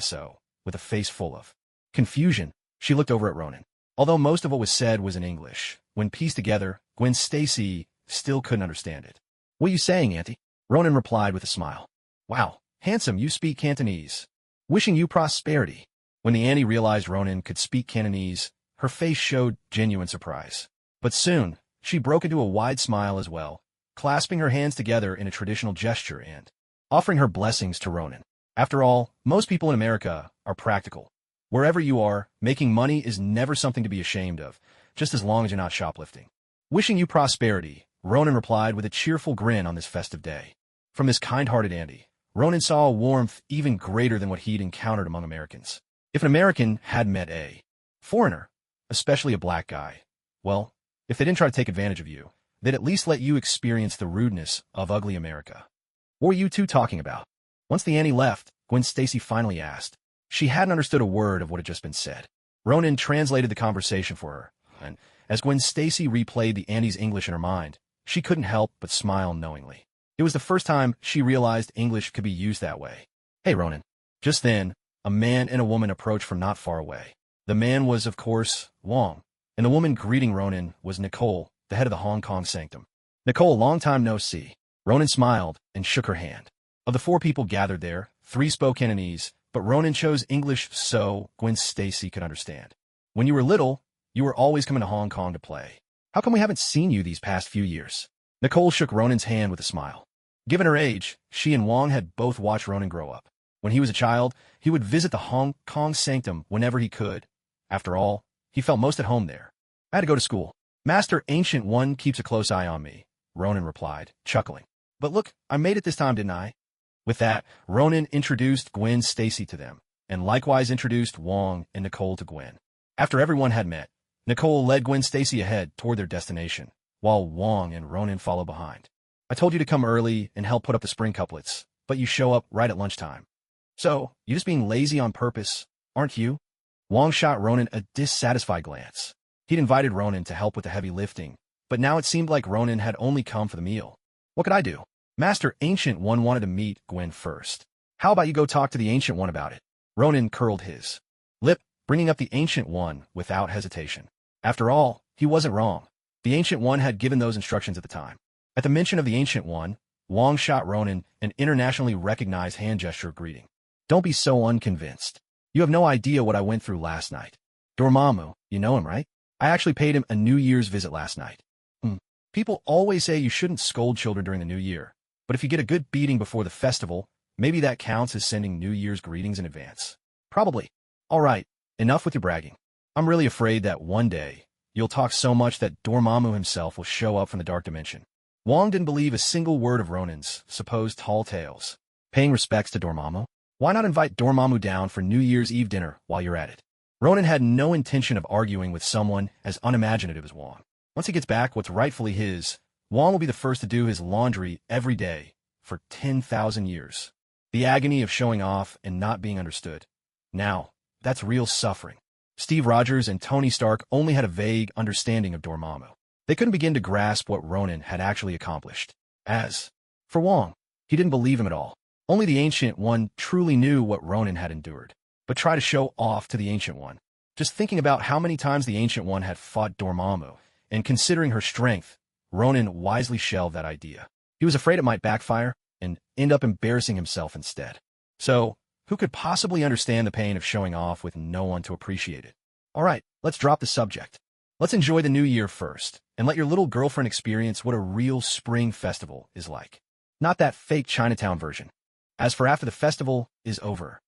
So, with a face full of confusion, she looked over at Ronan. Although most of what was said was in English, when pieced together, Gwen Stacy still couldn't understand it. "What are you saying, Auntie?" Ronan replied with a smile. "Wow, handsome, you speak Cantonese. Wishing you prosperity." When the Auntie realized Ronan could speak Cantonese, her face showed genuine surprise. But soon, she broke into a wide smile as well, clasping her hands together in a traditional gesture and offering her blessings to Ronan. After all, most people in America are practical. Wherever you are, making money is never something to be ashamed of, just as long as you're not shoplifting. "Wishing you prosperity," Ronan replied with a cheerful grin on this festive day. From this kind-hearted Auntie, Ronan saw a warmth even greater than what he'd encountered among Americans. If an American had met a foreigner, especially a black guy, well, if they didn't try to take advantage of you, they'd at least let you experience the rudeness of ugly America. "What were you two talking about?" Once the Auntie left, Gwen Stacy finally asked. She hadn't understood a word of what had just been said. Ronan translated the conversation for her, and as Gwen Stacy replayed the Auntie's English in her mind, she couldn't help but smile knowingly. It was the first time she realized English could be used that way. "Hey, Ronan." Just then, a man and a woman approached from not far away. The man was, of course, Wong, and the woman greeting Ronan was Nicole, the head of the Hong Kong sanctum. "Nicole, long time no see." Ronan smiled and shook her hand. Of the 4 people gathered there, 3 spoke Cantonese, but Ronan chose English so Gwen Stacy could understand. "When you were little, you were always coming to Hong Kong to play. How come we haven't seen you these past few years?" Nicole shook Ronan's hand with a smile. Given her age, she and Wong had both watched Ronan grow up. When he was a child, he would visit the Hong Kong sanctum whenever he could. After all, he felt most at home there. "I had to go to school. Master Ancient One keeps a close eye on me," Ronan replied, chuckling. "But look, I made it this time, didn't I?" With that, Ronan introduced Gwen Stacy to them, and likewise introduced Wong and Nicole to Gwen. After everyone had met, Nicole led Gwen Stacy ahead toward their destination, while Wong and Ronan followed behind. "I told you to come early and help put up the spring couplets, but you show up right at lunchtime. So, you just being lazy on purpose, aren't you?" Wong shot Ronan a dissatisfied glance. He'd invited Ronan to help with the heavy lifting, but now it seemed like Ronan had only come for the meal. "What could I do?" Master Ancient One wanted to meet Gwen first. "How about you go talk to the Ancient One about it?" Ronan curled his lip, bringing up the Ancient One without hesitation. After all, he wasn't wrong. The Ancient One had given those instructions at the time. At the mention of the Ancient One, Wong shot Ronan an internationally recognized hand gesture of greeting. "Don't be so unconvinced. You have no idea what I went through last night. Dormammu, you know him, right? I actually paid him a New Year's visit last night." People always say you shouldn't scold children during the New Year, but if you get a good beating before the festival, maybe that counts as sending New Year's greetings in advance. Probably. All right, enough with your bragging. I'm really afraid that one day, you'll talk so much that Dormammu himself will show up from the dark dimension. Wong didn't believe a single word of Ronan's supposed tall tales. Paying respects to Dormammu? Why not invite Dormammu down for New Year's Eve dinner while you're at it? Ronan had no intention of arguing with someone as unimaginative as Wong. Once he gets back what's rightfully his, Wong will be the first to do his laundry every day for 10,000 years. The agony of showing off and not being understood. Now, that's real suffering. Steve Rogers and Tony Stark only had a vague understanding of Dormammu. They couldn't begin to grasp what Ronan had actually accomplished. As for Wong, he didn't believe him at all. Only the Ancient One truly knew what Ronan had endured. But try to show off to the Ancient One. Just thinking about how many times the Ancient One had fought Dormammu, and considering her strength, Ronan wisely shelved that idea. He was afraid it might backfire and end up embarrassing himself instead. So, who could possibly understand the pain of showing off with no one to appreciate it? All right, let's drop the subject. Let's enjoy the new year first, and let your little girlfriend experience what a real spring festival is like. Not that fake Chinatown version. As for after the festival is over,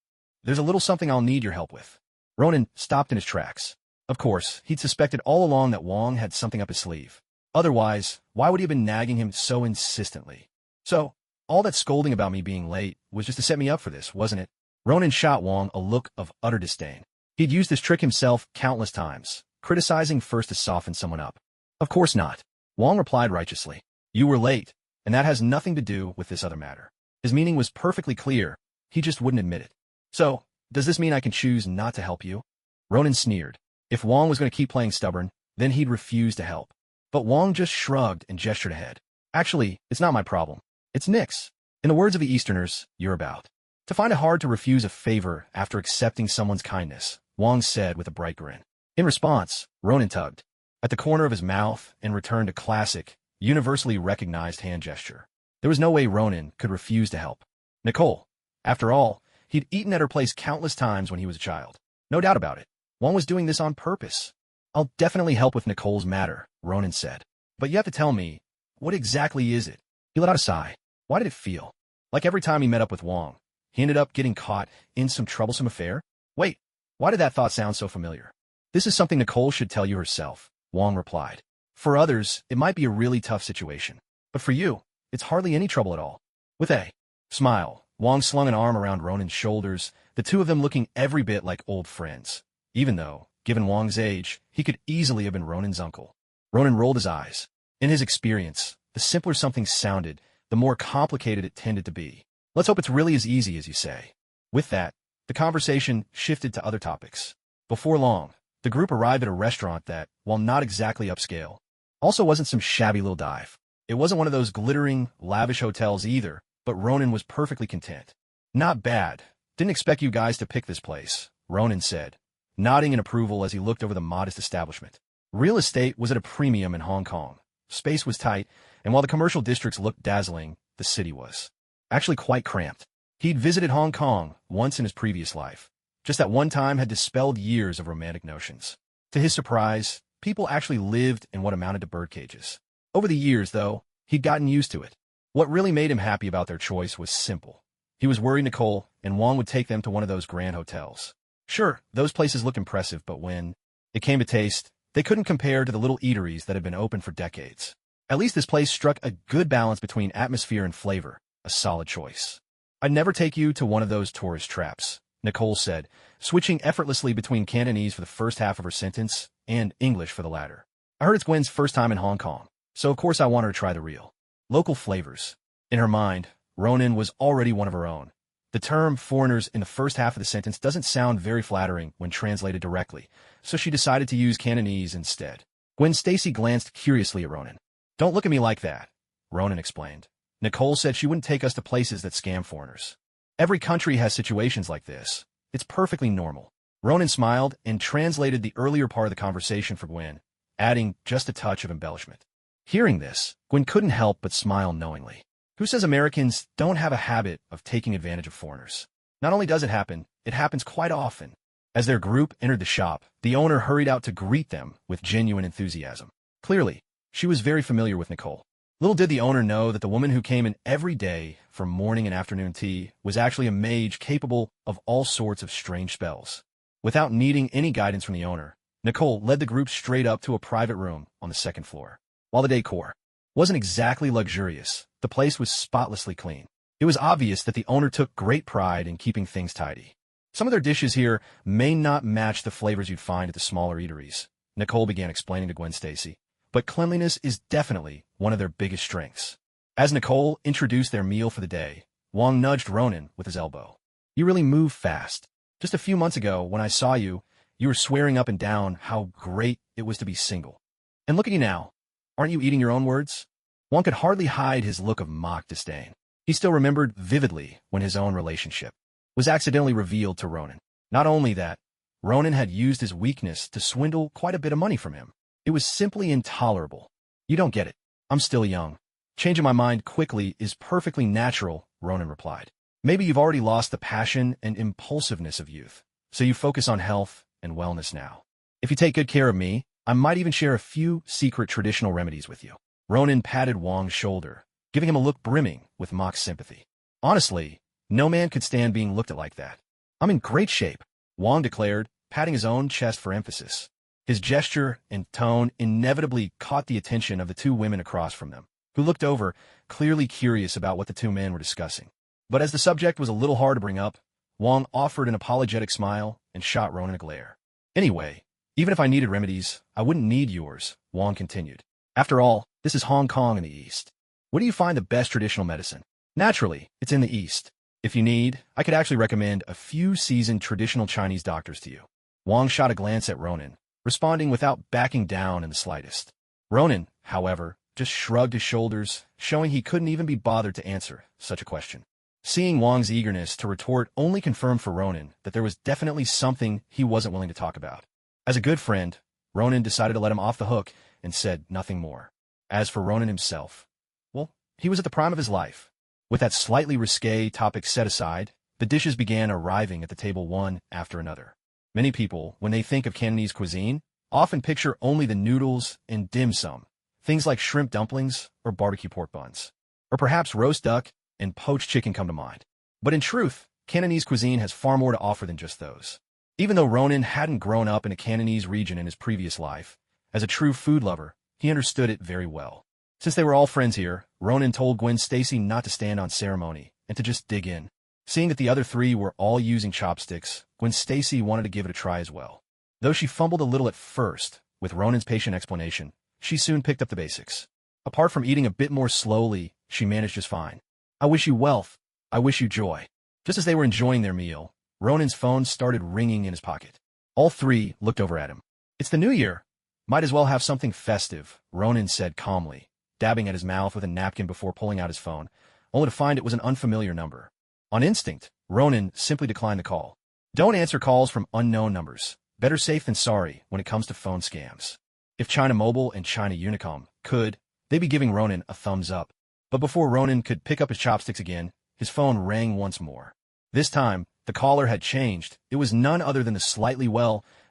there's a little something I'll need your help with. Ronan stopped in his tracks. Of course, he'd suspected all along that Wong had something up his sleeve. Otherwise, why would he have been nagging him so insistently? So, All that scolding about me being late was just to set me up for this, wasn't it? Ronan shot Wong a look of utter disdain. He'd used this trick himself countless times, criticizing first to soften someone up. Of course not. Wong replied righteously. You were late, and that has nothing to do with this other matter. His meaning was perfectly clear. He just wouldn't admit it. So, does this mean I can choose not to help you? Ronan sneered. If Wong was going to keep playing stubborn, then he'd refuse to help. But Wong just shrugged and gestured ahead. Actually, it's not my problem. It's Nick's. In the words of the Easterners, you're about to find it hard to refuse a favor after accepting someone's kindness, Wong said with a bright grin. In response, Ronan tugged at the corner of his mouth and returned a classic, universally recognized hand gesture. There was no way Ronan could refuse to help Nicole. After all, he'd eaten at her place countless times when he was a child. No doubt about it. Wong was doing this on purpose. I'll definitely help with Nicole's matter, Ronan said. But you have to tell me, what exactly is it? He let out a sigh. Why did it feel like every time he met up with Wong, he ended up getting caught in some troublesome affair? Wait, why did that thought sound so familiar? This is something Nicole should tell you herself, Wong replied. For others, it might be a really tough situation. But for you, it's hardly any trouble at all. With a smile, Wong slung an arm around Ronan's shoulders, the two of them looking every bit like old friends, even though, given Wong's age, he could easily have been Ronan's uncle. Ronan rolled his eyes. In his experience, the simpler something sounded, the more complicated it tended to be. Let's hope it's really as easy as you say. With that, the conversation shifted to other topics. Before long, the group arrived at a restaurant that, while not exactly upscale, also wasn't some shabby little dive. It wasn't one of those glittering, lavish hotels either, but Ronan was perfectly content. Not bad. Didn't expect you guys to pick this place, Ronan said, nodding in approval as he looked over the modest establishment. Real estate was at a premium in Hong Kong. Space was tight, and while the commercial districts looked dazzling, the city was actually quite cramped. He'd visited Hong Kong once in his previous life. Just that one time had dispelled years of romantic notions. To his surprise, people actually lived in what amounted to bird cages. Over the years, though, he'd gotten used to it. What really made him happy about their choice was simple. He was worried Nicole and Wong would take them to one of those grand hotels. Sure, those places looked impressive, but when it came to taste, they couldn't compare to the little eateries that had been open for decades. At least this place struck a good balance between atmosphere and flavor, a solid choice. I'd never take you to one of those tourist traps, Nicole said, switching effortlessly between Cantonese for the first half of her sentence and English for the latter. I heard it's Gwen's first time in Hong Kong, so of course I want her to try the real local flavors. In her mind, Ronan was already one of her own. The term foreigners in the first half of the sentence doesn't sound very flattering when translated directly, so she decided to use Cantonese instead. Gwen Stacy glanced curiously at Ronan. Don't look at me like that, Ronan explained. Nicole said she wouldn't take us to places that scam foreigners. Every country has situations like this. It's perfectly normal. Ronan smiled and translated the earlier part of the conversation for Gwen, adding just a touch of embellishment. Hearing this, Gwen couldn't help but smile knowingly. Who says Americans don't have a habit of taking advantage of foreigners? Not only does it happens quite often. As their group entered the shop, the owner hurried out to greet them with genuine enthusiasm. Clearly, she was very familiar with Nicole. Little did the owner know that the woman who came in every day for morning and afternoon tea was actually a mage capable of all sorts of strange spells. Without needing any guidance from the owner, Nicole led the group straight up to a private room on the second floor. While the decor wasn't exactly luxurious, the place was spotlessly clean. It was obvious that the owner took great pride in keeping things tidy. Some of their dishes here may not match the flavors you'd find at the smaller eateries, Nicole began explaining to Gwen Stacy, but cleanliness is definitely one of their biggest strengths. As Nicole introduced their meal for the day, Wong nudged Ronan with his elbow. You really move fast. Just a few months ago, when I saw you, you were swearing up and down how great it was to be single. And look at you now. Aren't you eating your own words? Wong could hardly hide his look of mock disdain. He still remembered vividly when his own relationship was accidentally revealed to Ronan. Not only that, Ronan had used his weakness to swindle quite a bit of money from him. It was simply intolerable. You don't get it. I'm still young. Changing my mind quickly is perfectly natural, Ronan replied. Maybe you've already lost the passion and impulsiveness of youth, so you focus on health and wellness now. If you take good care of me, I might even share a few secret traditional remedies with you. Ronan patted Wong's shoulder, giving him a look brimming with mock sympathy. Honestly, no man could stand being looked at like that. I'm in great shape, Wong declared, patting his own chest for emphasis. His gesture and tone inevitably caught the attention of the two women across from them. who looked over, clearly curious about what the two men were discussing. But as the subject was a little hard to bring up, Wong offered an apologetic smile and shot Ronan a glare. Anyway, even if I needed remedies, I wouldn't need yours, Wong continued. After all, this is Hong Kong in the East. Where do you find the best traditional medicine? Naturally, it's in the East. If you need, I could actually recommend a few seasoned traditional Chinese doctors to you. Wong shot a glance at Ronan, responding without backing down in the slightest. Ronan, however, just shrugged his shoulders, showing he couldn't even be bothered to answer such a question. Seeing Wong's eagerness to retort only confirmed for Ronan that there was definitely something he wasn't willing to talk about. As a good friend, Ronan decided to let him off the hook and said nothing more. As for Ronan himself, well, he was at the prime of his life. With that slightly risque topic set aside, the dishes began arriving at the table one after another. Many people, when they think of Cantonese cuisine, often picture only the noodles and dim sum, things like shrimp dumplings or barbecue pork buns. Or perhaps roast duck and poached chicken come to mind. But in truth, Cantonese cuisine has far more to offer than just those. Even though Ronan hadn't grown up in a Cantonese region in his previous life, as a true food lover, he understood it very well. Since they were all friends here, Ronan told Gwen Stacy not to stand on ceremony and to just dig in. Seeing that the other three were all using chopsticks, Gwen Stacy wanted to give it a try as well. Though she fumbled a little at first, with Ronan's patient explanation, she soon picked up the basics. Apart from eating a bit more slowly, she managed just fine. I wish you wealth. I wish you joy. Just as they were enjoying their meal, Ronan's phone started ringing in his pocket. All three looked over at him. It's the new year. Might as well have something festive, Ronan said calmly, dabbing at his mouth with a napkin before pulling out his phone, only to find it was an unfamiliar number. On instinct, Ronan simply declined the call. Don't answer calls from unknown numbers. Better safe than sorry when it comes to phone scams. If China Mobile and China Unicom could, they'd be giving Ronan a thumbs up. But before Ronan could pick up his chopsticks again, his phone rang once more. This time, the caller had changed. It was none other than the slightly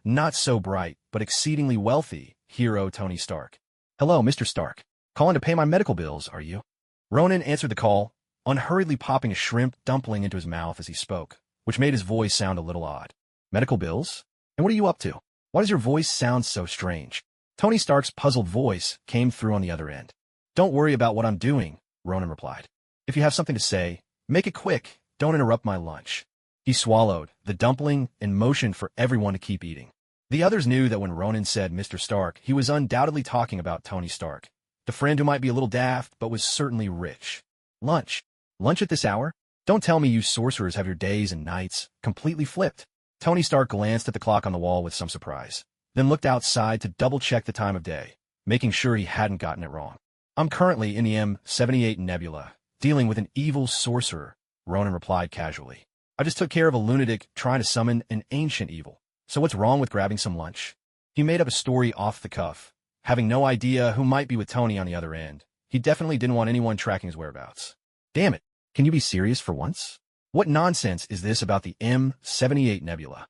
not so bright, but exceedingly wealthy hero Tony Stark. Hello, Mr. Stark. Calling to pay my medical bills, are you? Ronan answered the call, unhurriedly popping a shrimp dumpling into his mouth as he spoke, which made his voice sound a little odd. Medical bills? And what are you up to? Why does your voice sound so strange? Tony Stark's puzzled voice came through on the other end. Don't worry about what I'm doing, Ronan replied. If you have something to say, make it quick. Don't interrupt my lunch. He swallowed the dumpling and motioned for everyone to keep eating. The others knew that when Ronan said Mr. Stark, he was undoubtedly talking about Tony Stark, the friend who might be a little daft but was certainly rich. Lunch? Lunch at this hour? Don't tell me you sorcerers have your days and nights completely flipped. Tony Stark glanced at the clock on the wall with some surprise, then looked outside to double-check the time of day, making sure he hadn't gotten it wrong. I'm currently in the M78 Nebula, dealing with an evil sorcerer, Ronan replied casually. I just took care of a lunatic trying to summon an ancient evil. So what's wrong with grabbing some lunch? He made up a story off the cuff, having no idea who might be with Tony on the other end. He definitely didn't want anyone tracking his whereabouts. Damn it, can you be serious for once? What nonsense is this about the M78 Nebula?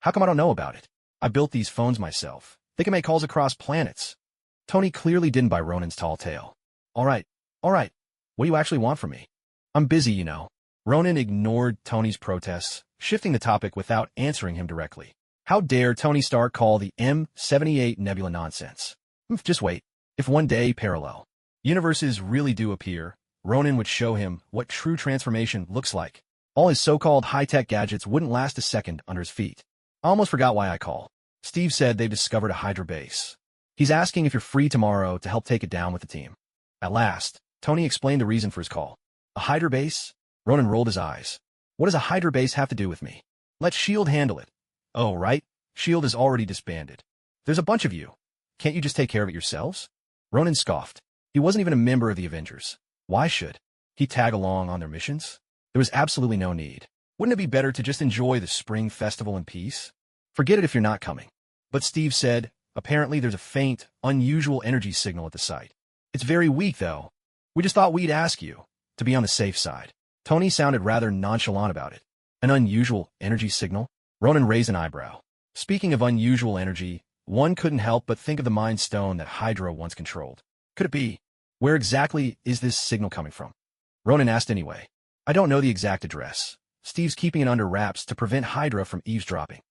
How come I don't know about it? I built these phones myself. They can make calls across planets. Tony clearly didn't buy Ronan's tall tale. All right. What do you actually want from me? I'm busy, you know. Ronan ignored Tony's protests, shifting the topic without answering him directly. How dare Tony Stark call the M78 Nebula nonsense? Just wait. If one day parallel universes really do appear, Ronan would show him what true transformation looks like. All his so-called high-tech gadgets wouldn't last a second under his feet. I almost forgot why I called. Steve said they've discovered a Hydra base. He's asking if you're free tomorrow to help take it down with the team. At last, Tony explained the reason for his call. A Hydra base? Ronan rolled his eyes. What does a Hydra base have to do with me? Let S.H.I.E.L.D. handle it. Oh, right. S.H.I.E.L.D. is already disbanded. There's a bunch of you. Can't you just take care of it yourselves? Ronan scoffed. He wasn't even a member of the Avengers. Why should he tag along on their missions? There was absolutely no need. Wouldn't it be better to just enjoy the spring festival in peace? Forget it if you're not coming. But Steve said, apparently there's a faint, unusual energy signal at the site. It's very weak, though. We just thought we'd ask you, to be on the safe side. Tony sounded rather nonchalant about it. An unusual energy signal? Ronan raised an eyebrow. Speaking of unusual energy, one couldn't help but think of the Mind Stone that Hydra once controlled. Could it be? Where exactly is this signal coming from? Ronan asked anyway. I don't know the exact address. Steve's keeping it under wraps to prevent Hydra from eavesdropping.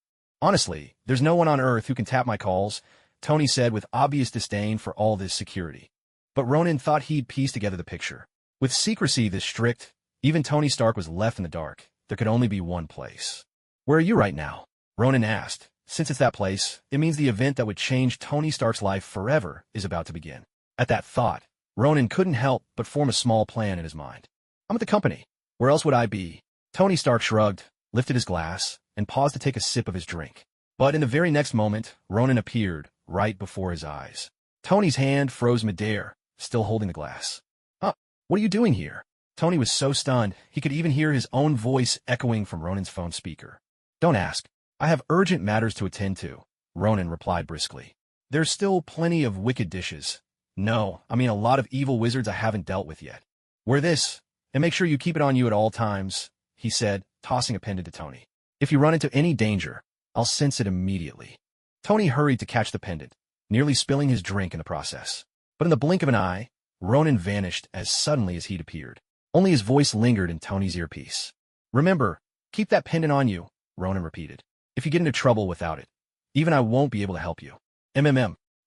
Honestly, there's no one on Earth who can tap my calls, Tony said with obvious disdain for all this security. But Ronan thought he'd piece together the picture. With secrecy this strict, even Tony Stark was left in the dark. There could only be one place. "Where are you right now?" Ronan asked. Since it's that place, it means the event that would change Tony Stark's life forever is about to begin. At that thought, Ronan couldn't help but form a small plan in his mind. "I'm at the company. Where else would I be?" Tony Stark shrugged, lifted his glass, and paused to take a sip of his drink. But in the very next moment, Ronan appeared right before his eyes. Tony's hand froze midair, still holding the glass. "Huh, what are you doing here?" Tony was so stunned, he could even hear his own voice echoing from Ronan's phone speaker. "Don't ask. I have urgent matters to attend to," Ronan replied briskly. "There's still plenty of wicked dishes. No, I mean a lot of evil wizards I haven't dealt with yet. Wear this, and make sure you keep it on you at all times," he said, tossing a pendant to Tony. "If you run into any danger, I'll sense it immediately." Tony hurried to catch the pendant, nearly spilling his drink in the process. But in the blink of an eye, Ronan vanished as suddenly as he'd appeared. Only his voice lingered in Tony's earpiece. "Remember, keep that pendant on you," Ronan repeated. "If you get into trouble without it, even I won't be able to help you.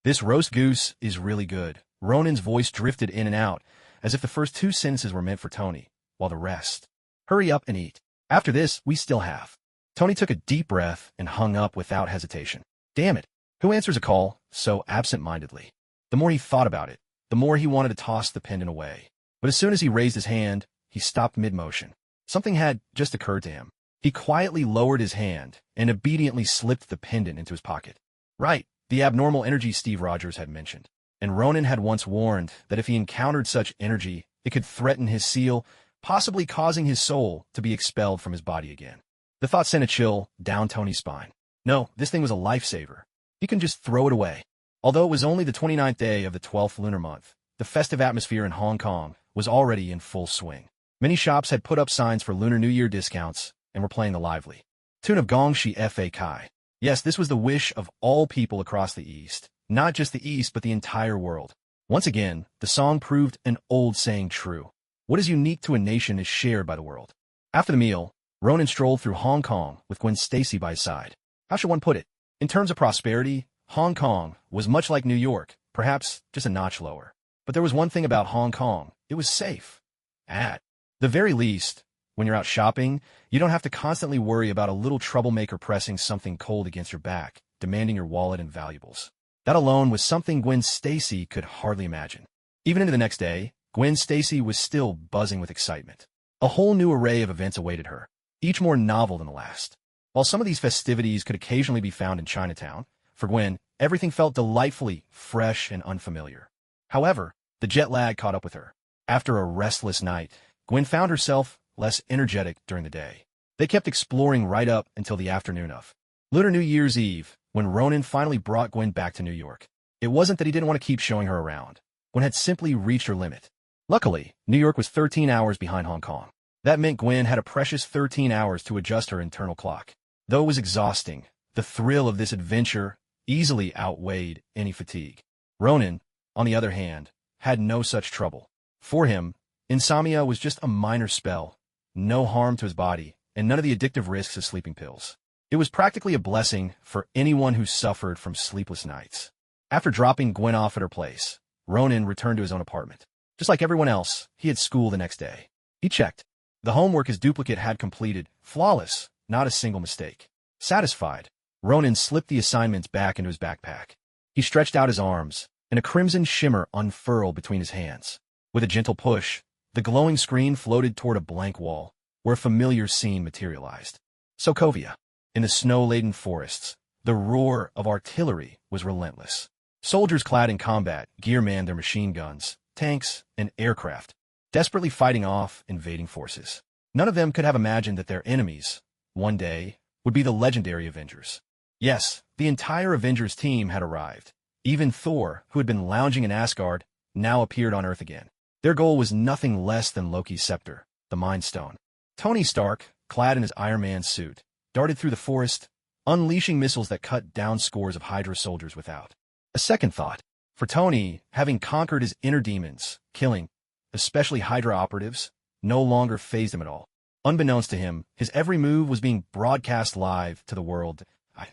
This roast goose is really good." Ronan's voice drifted in and out, as if the first two sentences were meant for Tony, while the rest. "Hurry up and eat. After this, we still have." Tony took a deep breath and hung up without hesitation. Damn it, who answers a call so absent-mindedly? The more he thought about it, the more he wanted to toss the pendant away. But as soon as he raised his hand, he stopped mid-motion. Something had just occurred to him. He quietly lowered his hand and obediently slipped the pendant into his pocket. Right, the abnormal energy Steve Rogers had mentioned. And Ronan had once warned that if he encountered such energy, it could threaten his seal, possibly causing his soul to be expelled from his body again. The thought sent a chill down Tony's spine. No, this thing was a lifesaver. He couldn't just throw it away. Although it was only the 29th day of the 12th lunar month, the festive atmosphere in Hong Kong was already in full swing. Many shops had put up signs for Lunar New Year discounts and were playing the lively tune of Gong Shi Fa Kai. Yes, this was the wish of all people across the East. Not just the East, but the entire world. Once again, the song proved an old saying true. What is unique to a nation is shared by the world. After the meal, Ronan strolled through Hong Kong with Gwen Stacy by his side. How should one put it? In terms of prosperity, Hong Kong was much like New York, perhaps just a notch lower. But there was one thing about Hong Kong. It was safe. At the very least, when you're out shopping, you don't have to constantly worry about a little troublemaker pressing something cold against your back, demanding your wallet and valuables. That alone was something Gwen Stacy could hardly imagine. Even into the next day, Gwen Stacy was still buzzing with excitement. A whole new array of events awaited her, each more novel than the last. While some of these festivities could occasionally be found in Chinatown, for Gwen, everything felt delightfully fresh and unfamiliar. However, the jet lag caught up with her. After a restless night, Gwen found herself less energetic during the day. They kept exploring right up until the afternoon of Lunar New Year's Eve, when Ronan finally brought Gwen back to New York. It wasn't that he didn't want to keep showing her around. Gwen had simply reached her limit. Luckily, New York was 13 hours behind Hong Kong. That meant Gwen had a precious 13 hours to adjust her internal clock. Though it was exhausting, the thrill of this adventure easily outweighed any fatigue. Ronan, on the other hand, had no such trouble. For him, insomnia was just a minor spell, no harm to his body, and none of the addictive risks of sleeping pills. It was practically a blessing for anyone who suffered from sleepless nights. After dropping Gwen off at her place, Ronan returned to his own apartment. Just like everyone else, he had school the next day. He checked. The homework his duplicate had completed, flawless, not a single mistake. Satisfied, Ronan slipped the assignments back into his backpack. He stretched out his arms, and a crimson shimmer unfurled between his hands. With a gentle push, the glowing screen floated toward a blank wall, where a familiar scene materialized. Sokovia. In the snow-laden forests, the roar of artillery was relentless. Soldiers clad in combat gear manned their machine guns, tanks, and aircraft, desperately fighting off invading forces. None of them could have imagined that their enemies, one day, would be the legendary Avengers. Yes, the entire Avengers team had arrived. Even Thor, who had been lounging in Asgard, now appeared on Earth again. Their goal was nothing less than Loki's scepter, the Mind Stone. Tony Stark, clad in his Iron Man suit, darted through the forest, unleashing missiles that cut down scores of Hydra soldiers without a second thought. For Tony, having conquered his inner demons, killing, especially Hydra operatives, no longer fazed him at all. Unbeknownst to him, his every move was being broadcast live to the world.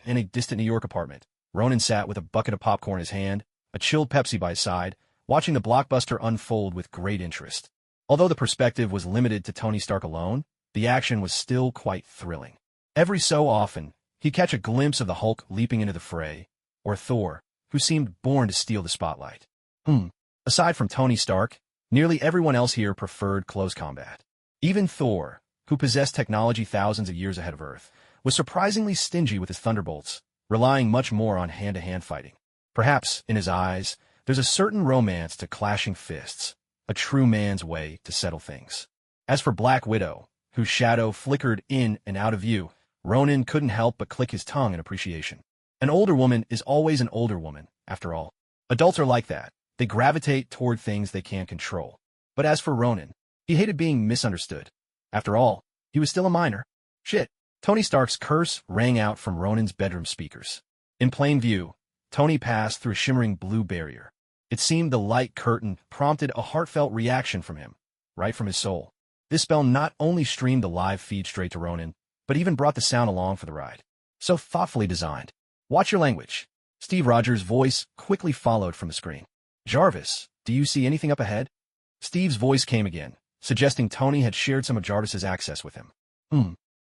In a distant New York apartment, Ronan sat with a bucket of popcorn in his hand, a chilled Pepsi by his side, watching the blockbuster unfold with great interest. Although the perspective was limited to Tony Stark alone, the action was still quite thrilling. Every so often, he'd catch a glimpse of the Hulk leaping into the fray, or Thor, who seemed born to steal the spotlight. Aside from Tony Stark, nearly everyone else here preferred close combat. Even Thor, who possessed technology thousands of years ahead of Earth, was surprisingly stingy with his thunderbolts, relying much more on hand-to-hand fighting. Perhaps, in his eyes, there's a certain romance to clashing fists, a true man's way to settle things. As for Black Widow, whose shadow flickered in and out of view, Ronan couldn't help but click his tongue in appreciation. An older woman is always an older woman, after all. Adults are like that. They gravitate toward things they can't control. But as for Ronan, he hated being misunderstood. After all, he was still a minor. Shit. Tony Stark's curse rang out from Ronan's bedroom speakers. In plain view, Tony passed through a shimmering blue barrier. It seemed the light curtain prompted a heartfelt reaction from him, right from his soul. This spell not only streamed the live feed straight to Ronan, but even brought the sound along for the ride. So thoughtfully designed. Watch your language. Steve Rogers' voice quickly followed from the screen. Jarvis, do you see anything up ahead? Steve's voice came again, suggesting Tony had shared some of Jarvis's access with him.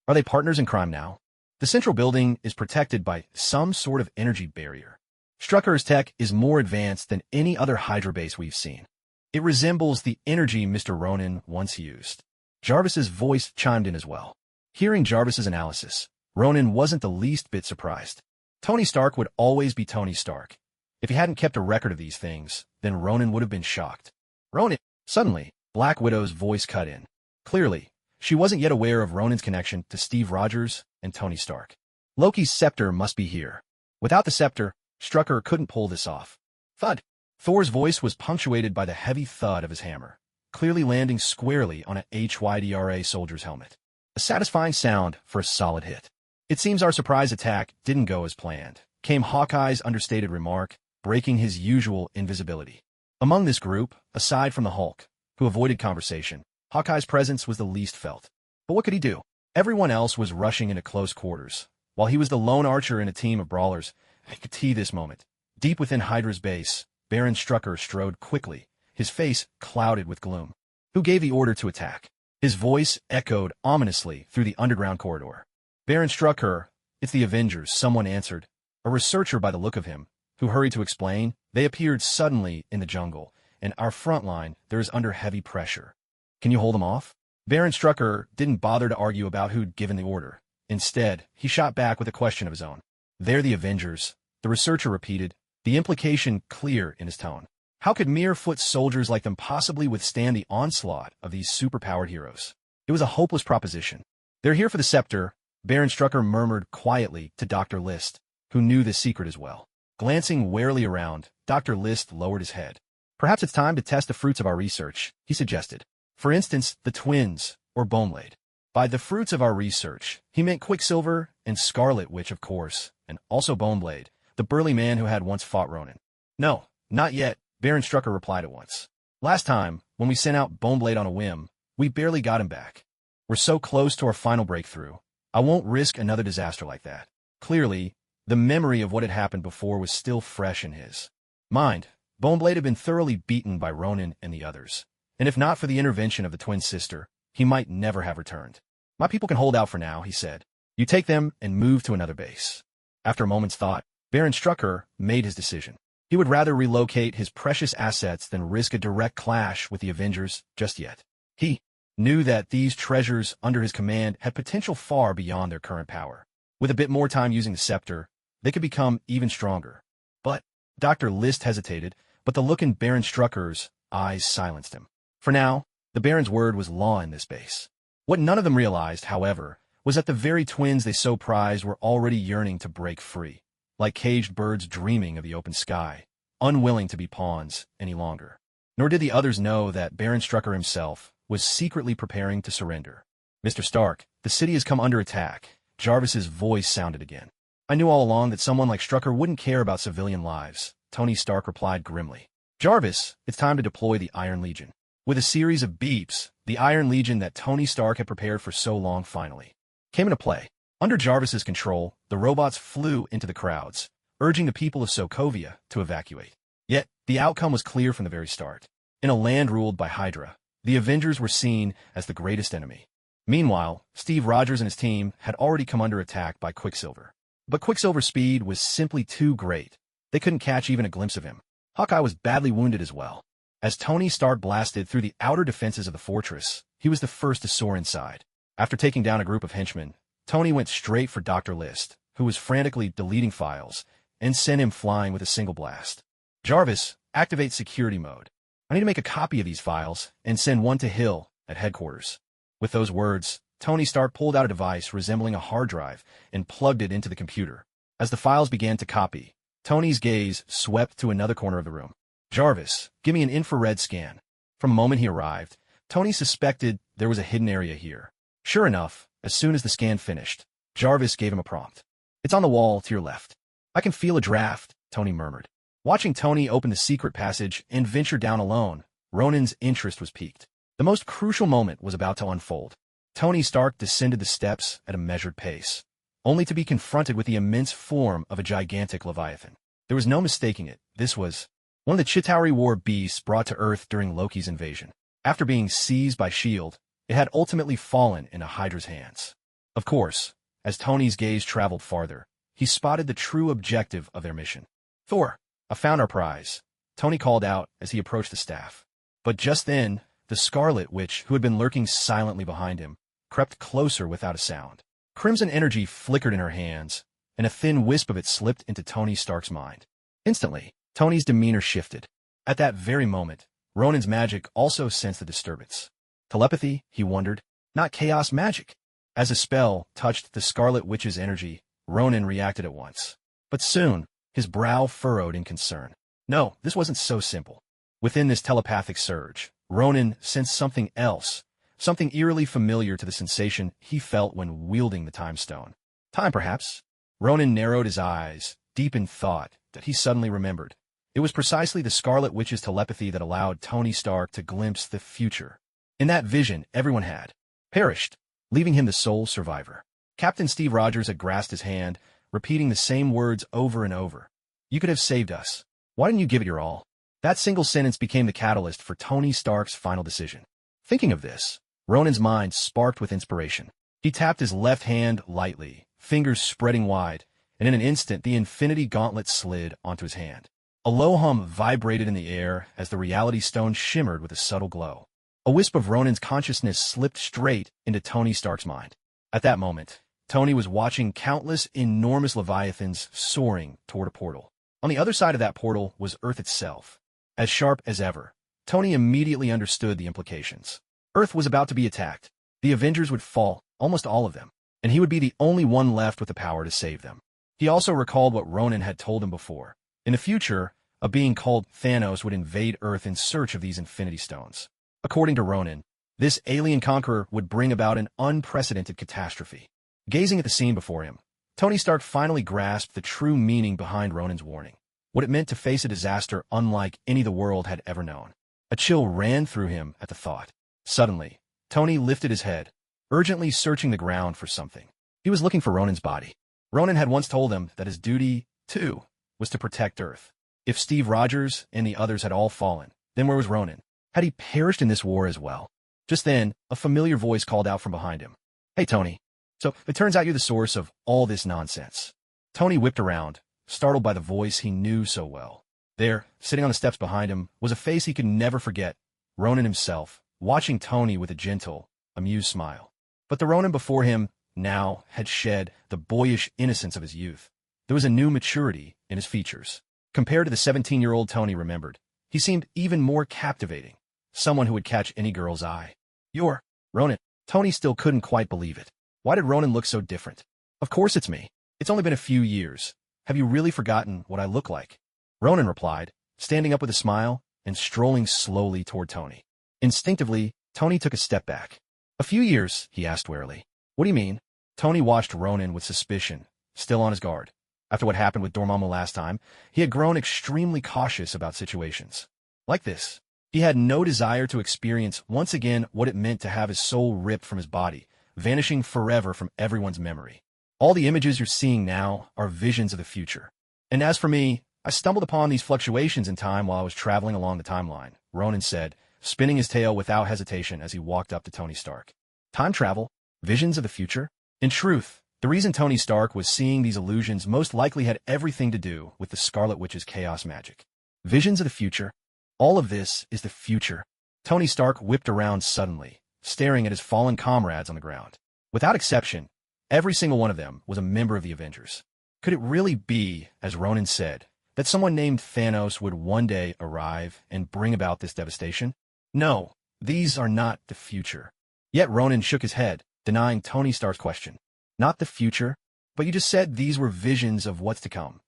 Are they partners in crime now? The central building is protected by some sort of energy barrier. Strucker's tech is more advanced than any other Hydra base we've seen. It resembles the energy Mr. Ronan once used. Jarvis's voice chimed in as well. Hearing Jarvis's analysis, Ronan wasn't the least bit surprised. Tony Stark would always be Tony Stark. If he hadn't kept a record of these things, then Ronan would have been shocked. Ronan! Suddenly, Black Widow's voice cut in. Clearly, she wasn't yet aware of Ronan's connection to Steve Rogers and Tony Stark. Loki's scepter must be here. Without the scepter, Strucker couldn't pull this off. Thud! Thor's voice was punctuated by the heavy thud of his hammer, clearly landing squarely on a HYDRA soldier's helmet. A satisfying sound for a solid hit. It seems our surprise attack didn't go as planned, came Hawkeye's understated remark, breaking his usual invisibility. Among this group, aside from the Hulk, who avoided conversation, Hawkeye's presence was the least felt. But what could he do? Everyone else was rushing into close quarters, while he was the lone archer in a team of brawlers. I could see this moment. Deep within Hydra's base, Baron Strucker strode quickly, his face clouded with gloom. Who gave the order to attack? His voice echoed ominously through the underground corridor. Baron Strucker, it's the Avengers, someone answered. A researcher by the look of him, who hurried to explain, they appeared suddenly in the jungle, and our front line, there is under heavy pressure. Can you hold them off? Baron Strucker didn't bother to argue about who'd given the order. Instead, he shot back with a question of his own. They're the Avengers, the researcher repeated, the implication clear in his tone. How could mere foot soldiers like them possibly withstand the onslaught of these superpowered heroes? It was a hopeless proposition. They're here for the scepter, Baron Strucker murmured quietly to Dr. List, who knew this secret as well. Glancing warily around, Dr. List lowered his head. Perhaps it's time to test the fruits of our research, he suggested. For instance, the twins, or Boneblade. By the fruits of our research, he meant Quicksilver and Scarlet Witch, of course, and also Boneblade, the burly man who had once fought Ronan. No, not yet, Baron Strucker replied at once. Last time, when we sent out Boneblade on a whim, we barely got him back. We're so close to our final breakthrough. I won't risk another disaster like that. Clearly, the memory of what had happened before was still fresh in his mind. Boneblade had been thoroughly beaten by Ronan and the others, and if not for the intervention of the twin sister, he might never have returned. My people can hold out for now, he said. You take them and move to another base. After a moment's thought, Baron Strucker made his decision. He would rather relocate his precious assets than risk a direct clash with the Avengers just yet. He knew that these treasures under his command had potential far beyond their current power. With a bit more time using the scepter, they could become even stronger. But Dr. List hesitated, but the look in Baron Strucker's eyes silenced him. For now, the Baron's word was law in this base. What none of them realized, however, was that the very twins they so prized were already yearning to break free, like caged birds dreaming of the open sky, unwilling to be pawns any longer. Nor did the others know that Baron Strucker himself was secretly preparing to surrender. Mr. Stark, the city has come under attack. Jarvis's voice sounded again. I knew all along that someone like Strucker wouldn't care about civilian lives, Tony Stark replied grimly. Jarvis, it's time to deploy the Iron Legion. With a series of beeps, the Iron Legion that Tony Stark had prepared for so long finally came into play. Under Jarvis's control, the robots flew into the crowds, urging the people of Sokovia to evacuate. Yet, the outcome was clear from the very start. In a land ruled by Hydra, the Avengers were seen as the greatest enemy. Meanwhile, Steve Rogers and his team had already come under attack by Quicksilver. But Quicksilver's speed was simply too great. They couldn't catch even a glimpse of him. Hawkeye was badly wounded as well. As Tony Stark blasted through the outer defenses of the fortress, he was the first to soar inside. After taking down a group of henchmen, Tony went straight for Dr. List, who was frantically deleting files, and sent him flying with a single blast. Jarvis, activate security mode. I need to make a copy of these files and send one to Hill at headquarters. With those words, Tony Stark pulled out a device resembling a hard drive and plugged it into the computer. As the files began to copy, Tony's gaze swept to another corner of the room. Jarvis, give me an infrared scan. From the moment he arrived, Tony suspected there was a hidden area here. Sure enough, as soon as the scan finished, Jarvis gave him a prompt. It's on the wall to your left. I can feel a draft, Tony murmured. Watching Tony open the secret passage and venture down alone, Ronan's interest was piqued. The most crucial moment was about to unfold. Tony Stark descended the steps at a measured pace, only to be confronted with the immense form of a gigantic Leviathan. There was no mistaking it. This was one of the Chitauri War beasts brought to Earth during Loki's invasion. After being seized by S.H.I.E.L.D., it had ultimately fallen into Hydra's hands. Of course, as Tony's gaze traveled farther, he spotted the true objective of their mission. Thor, I found our prize, Tony called out as he approached the staff. But just then, the Scarlet Witch, who had been lurking silently behind him, crept closer without a sound. Crimson energy flickered in her hands, and a thin wisp of it slipped into Tony Stark's mind. Instantly, Tony's demeanor shifted. At that very moment, Ronan's magic also sensed the disturbance. Telepathy, he wondered, not chaos magic. As a spell touched the Scarlet Witch's energy, Ronan reacted at once. But soon, his brow furrowed in concern. No, this wasn't so simple. Within this telepathic surge, Ronan sensed something else, something eerily familiar to the sensation he felt when wielding the Time Stone. Time, perhaps? Ronan narrowed his eyes, deep in thought, that he suddenly remembered. It was precisely the Scarlet Witch's telepathy that allowed Tony Stark to glimpse the future. In that vision, everyone had perished, leaving him the sole survivor. Captain Steve Rogers had grasped his hand, repeating the same words over and over. You could have saved us. Why didn't you give it your all? That single sentence became the catalyst for Tony Stark's final decision. Thinking of this, Ronan's mind sparked with inspiration. He tapped his left hand lightly, fingers spreading wide, and in an instant the Infinity Gauntlet slid onto his hand. A low hum vibrated in the air as the Reality Stone shimmered with a subtle glow. A wisp of Ronan's consciousness slipped straight into Tony Stark's mind. At that moment, Tony was watching countless enormous leviathans soaring toward a portal. On the other side of that portal was Earth itself. As sharp as ever, Tony immediately understood the implications. Earth was about to be attacked. The Avengers would fall, almost all of them, and he would be the only one left with the power to save them. He also recalled what Ronan had told him before. In the future, a being called Thanos would invade Earth in search of these Infinity Stones. According to Ronan, this alien conqueror would bring about an unprecedented catastrophe. Gazing at the scene before him, Tony Stark finally grasped the true meaning behind Ronan's warning, what it meant to face a disaster unlike any the world had ever known. A chill ran through him at the thought. Suddenly, Tony lifted his head, urgently searching the ground for something. He was looking for Ronan's body. Ronan had once told him that his duty, too, was to protect Earth. If Steve Rogers and the others had all fallen, then where was Ronan? Had he perished in this war as well? Just then, a familiar voice called out from behind him. Hey, Tony. So, it turns out you're the source of all this nonsense. Tony whipped around, startled by the voice he knew so well. There, sitting on the steps behind him, was a face he could never forget, Ronan himself, watching Tony with a gentle, amused smile. But the Ronan before him, now, had shed the boyish innocence of his youth. There was a new maturity in his features. Compared to the 17-year-old Tony remembered, he seemed even more captivating, someone who would catch any girl's eye. You're Ronan. Tony still couldn't quite believe it. Why did Ronan look so different? Of course it's me. It's only been a few years. Have you really forgotten what I look like? Ronan replied, standing up with a smile and strolling slowly toward Tony. Instinctively, Tony took a step back. A few years, he asked warily. What do you mean? Tony watched Ronan with suspicion, still on his guard. After what happened with Dormammu last time, he had grown extremely cautious about situations like this. He had no desire to experience once again what it meant to have his soul ripped from his body, vanishing forever from everyone's memory. All the images you're seeing now are visions of the future. And as for me, I stumbled upon these fluctuations in time while I was traveling along the timeline, Ronan said, spinning his tail without hesitation as he walked up to Tony Stark. Time travel? Visions of the future? In truth, the reason Tony Stark was seeing these illusions most likely had everything to do with the Scarlet Witch's chaos magic. Visions of the future? All of this is the future. Tony Stark whipped around suddenly, staring at his fallen comrades on the ground. Without exception, every single one of them was a member of the Avengers. Could it really be, as Ronan said, that someone named Thanos would one day arrive and bring about this devastation? No, these are not the future. Yet Ronan shook his head, denying Tony Stark's question. Not the future? But you just said these were visions of what's to come.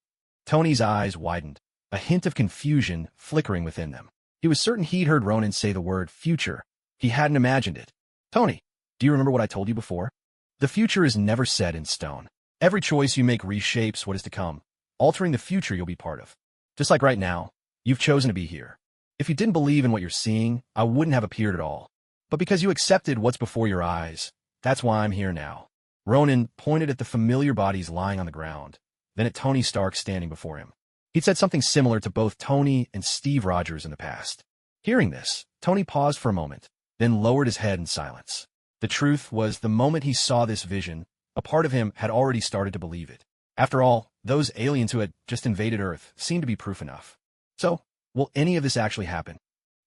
Tony's eyes widened, a hint of confusion flickering within them. He was certain he'd heard Ronan say the word future. He hadn't imagined it. Tony, do you remember what I told you before? The future is never set in stone. Every choice you make reshapes what is to come, altering the future you'll be part of. Just like right now, you've chosen to be here. If you didn't believe in what you're seeing, I wouldn't have appeared at all. But because you accepted what's before your eyes, that's why I'm here now. Ronan pointed at the familiar bodies lying on the ground, then at Tony Stark standing before him. He'd said something similar to both Tony and Steve Rogers in the past. Hearing this, Tony paused for a moment, then lowered his head in silence. The truth was, the moment he saw this vision, a part of him had already started to believe it. After all, those aliens who had just invaded Earth seemed to be proof enough. So, will any of this actually happen?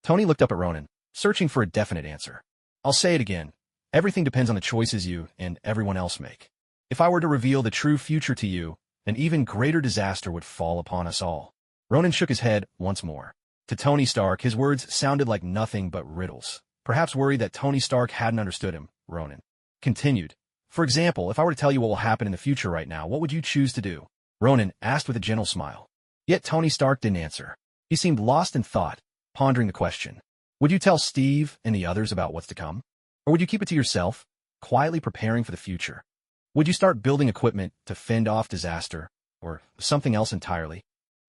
Tony looked up at Ronan, searching for a definite answer. I'll say it again. Everything depends on the choices you and everyone else make. If I were to reveal the true future to you, an even greater disaster would fall upon us all. Ronan shook his head once more. To Tony Stark, his words sounded like nothing but riddles. Perhaps worried that Tony Stark hadn't understood him, Ronan continued. For example, if I were to tell you what will happen in the future right now, what would you choose to do? Ronan asked with a gentle smile. Yet Tony Stark didn't answer. He seemed lost in thought, pondering the question. Would you tell Steve and the others about what's to come? Or would you keep it to yourself, quietly preparing for the future? Would you start building equipment to fend off disaster, or something else entirely?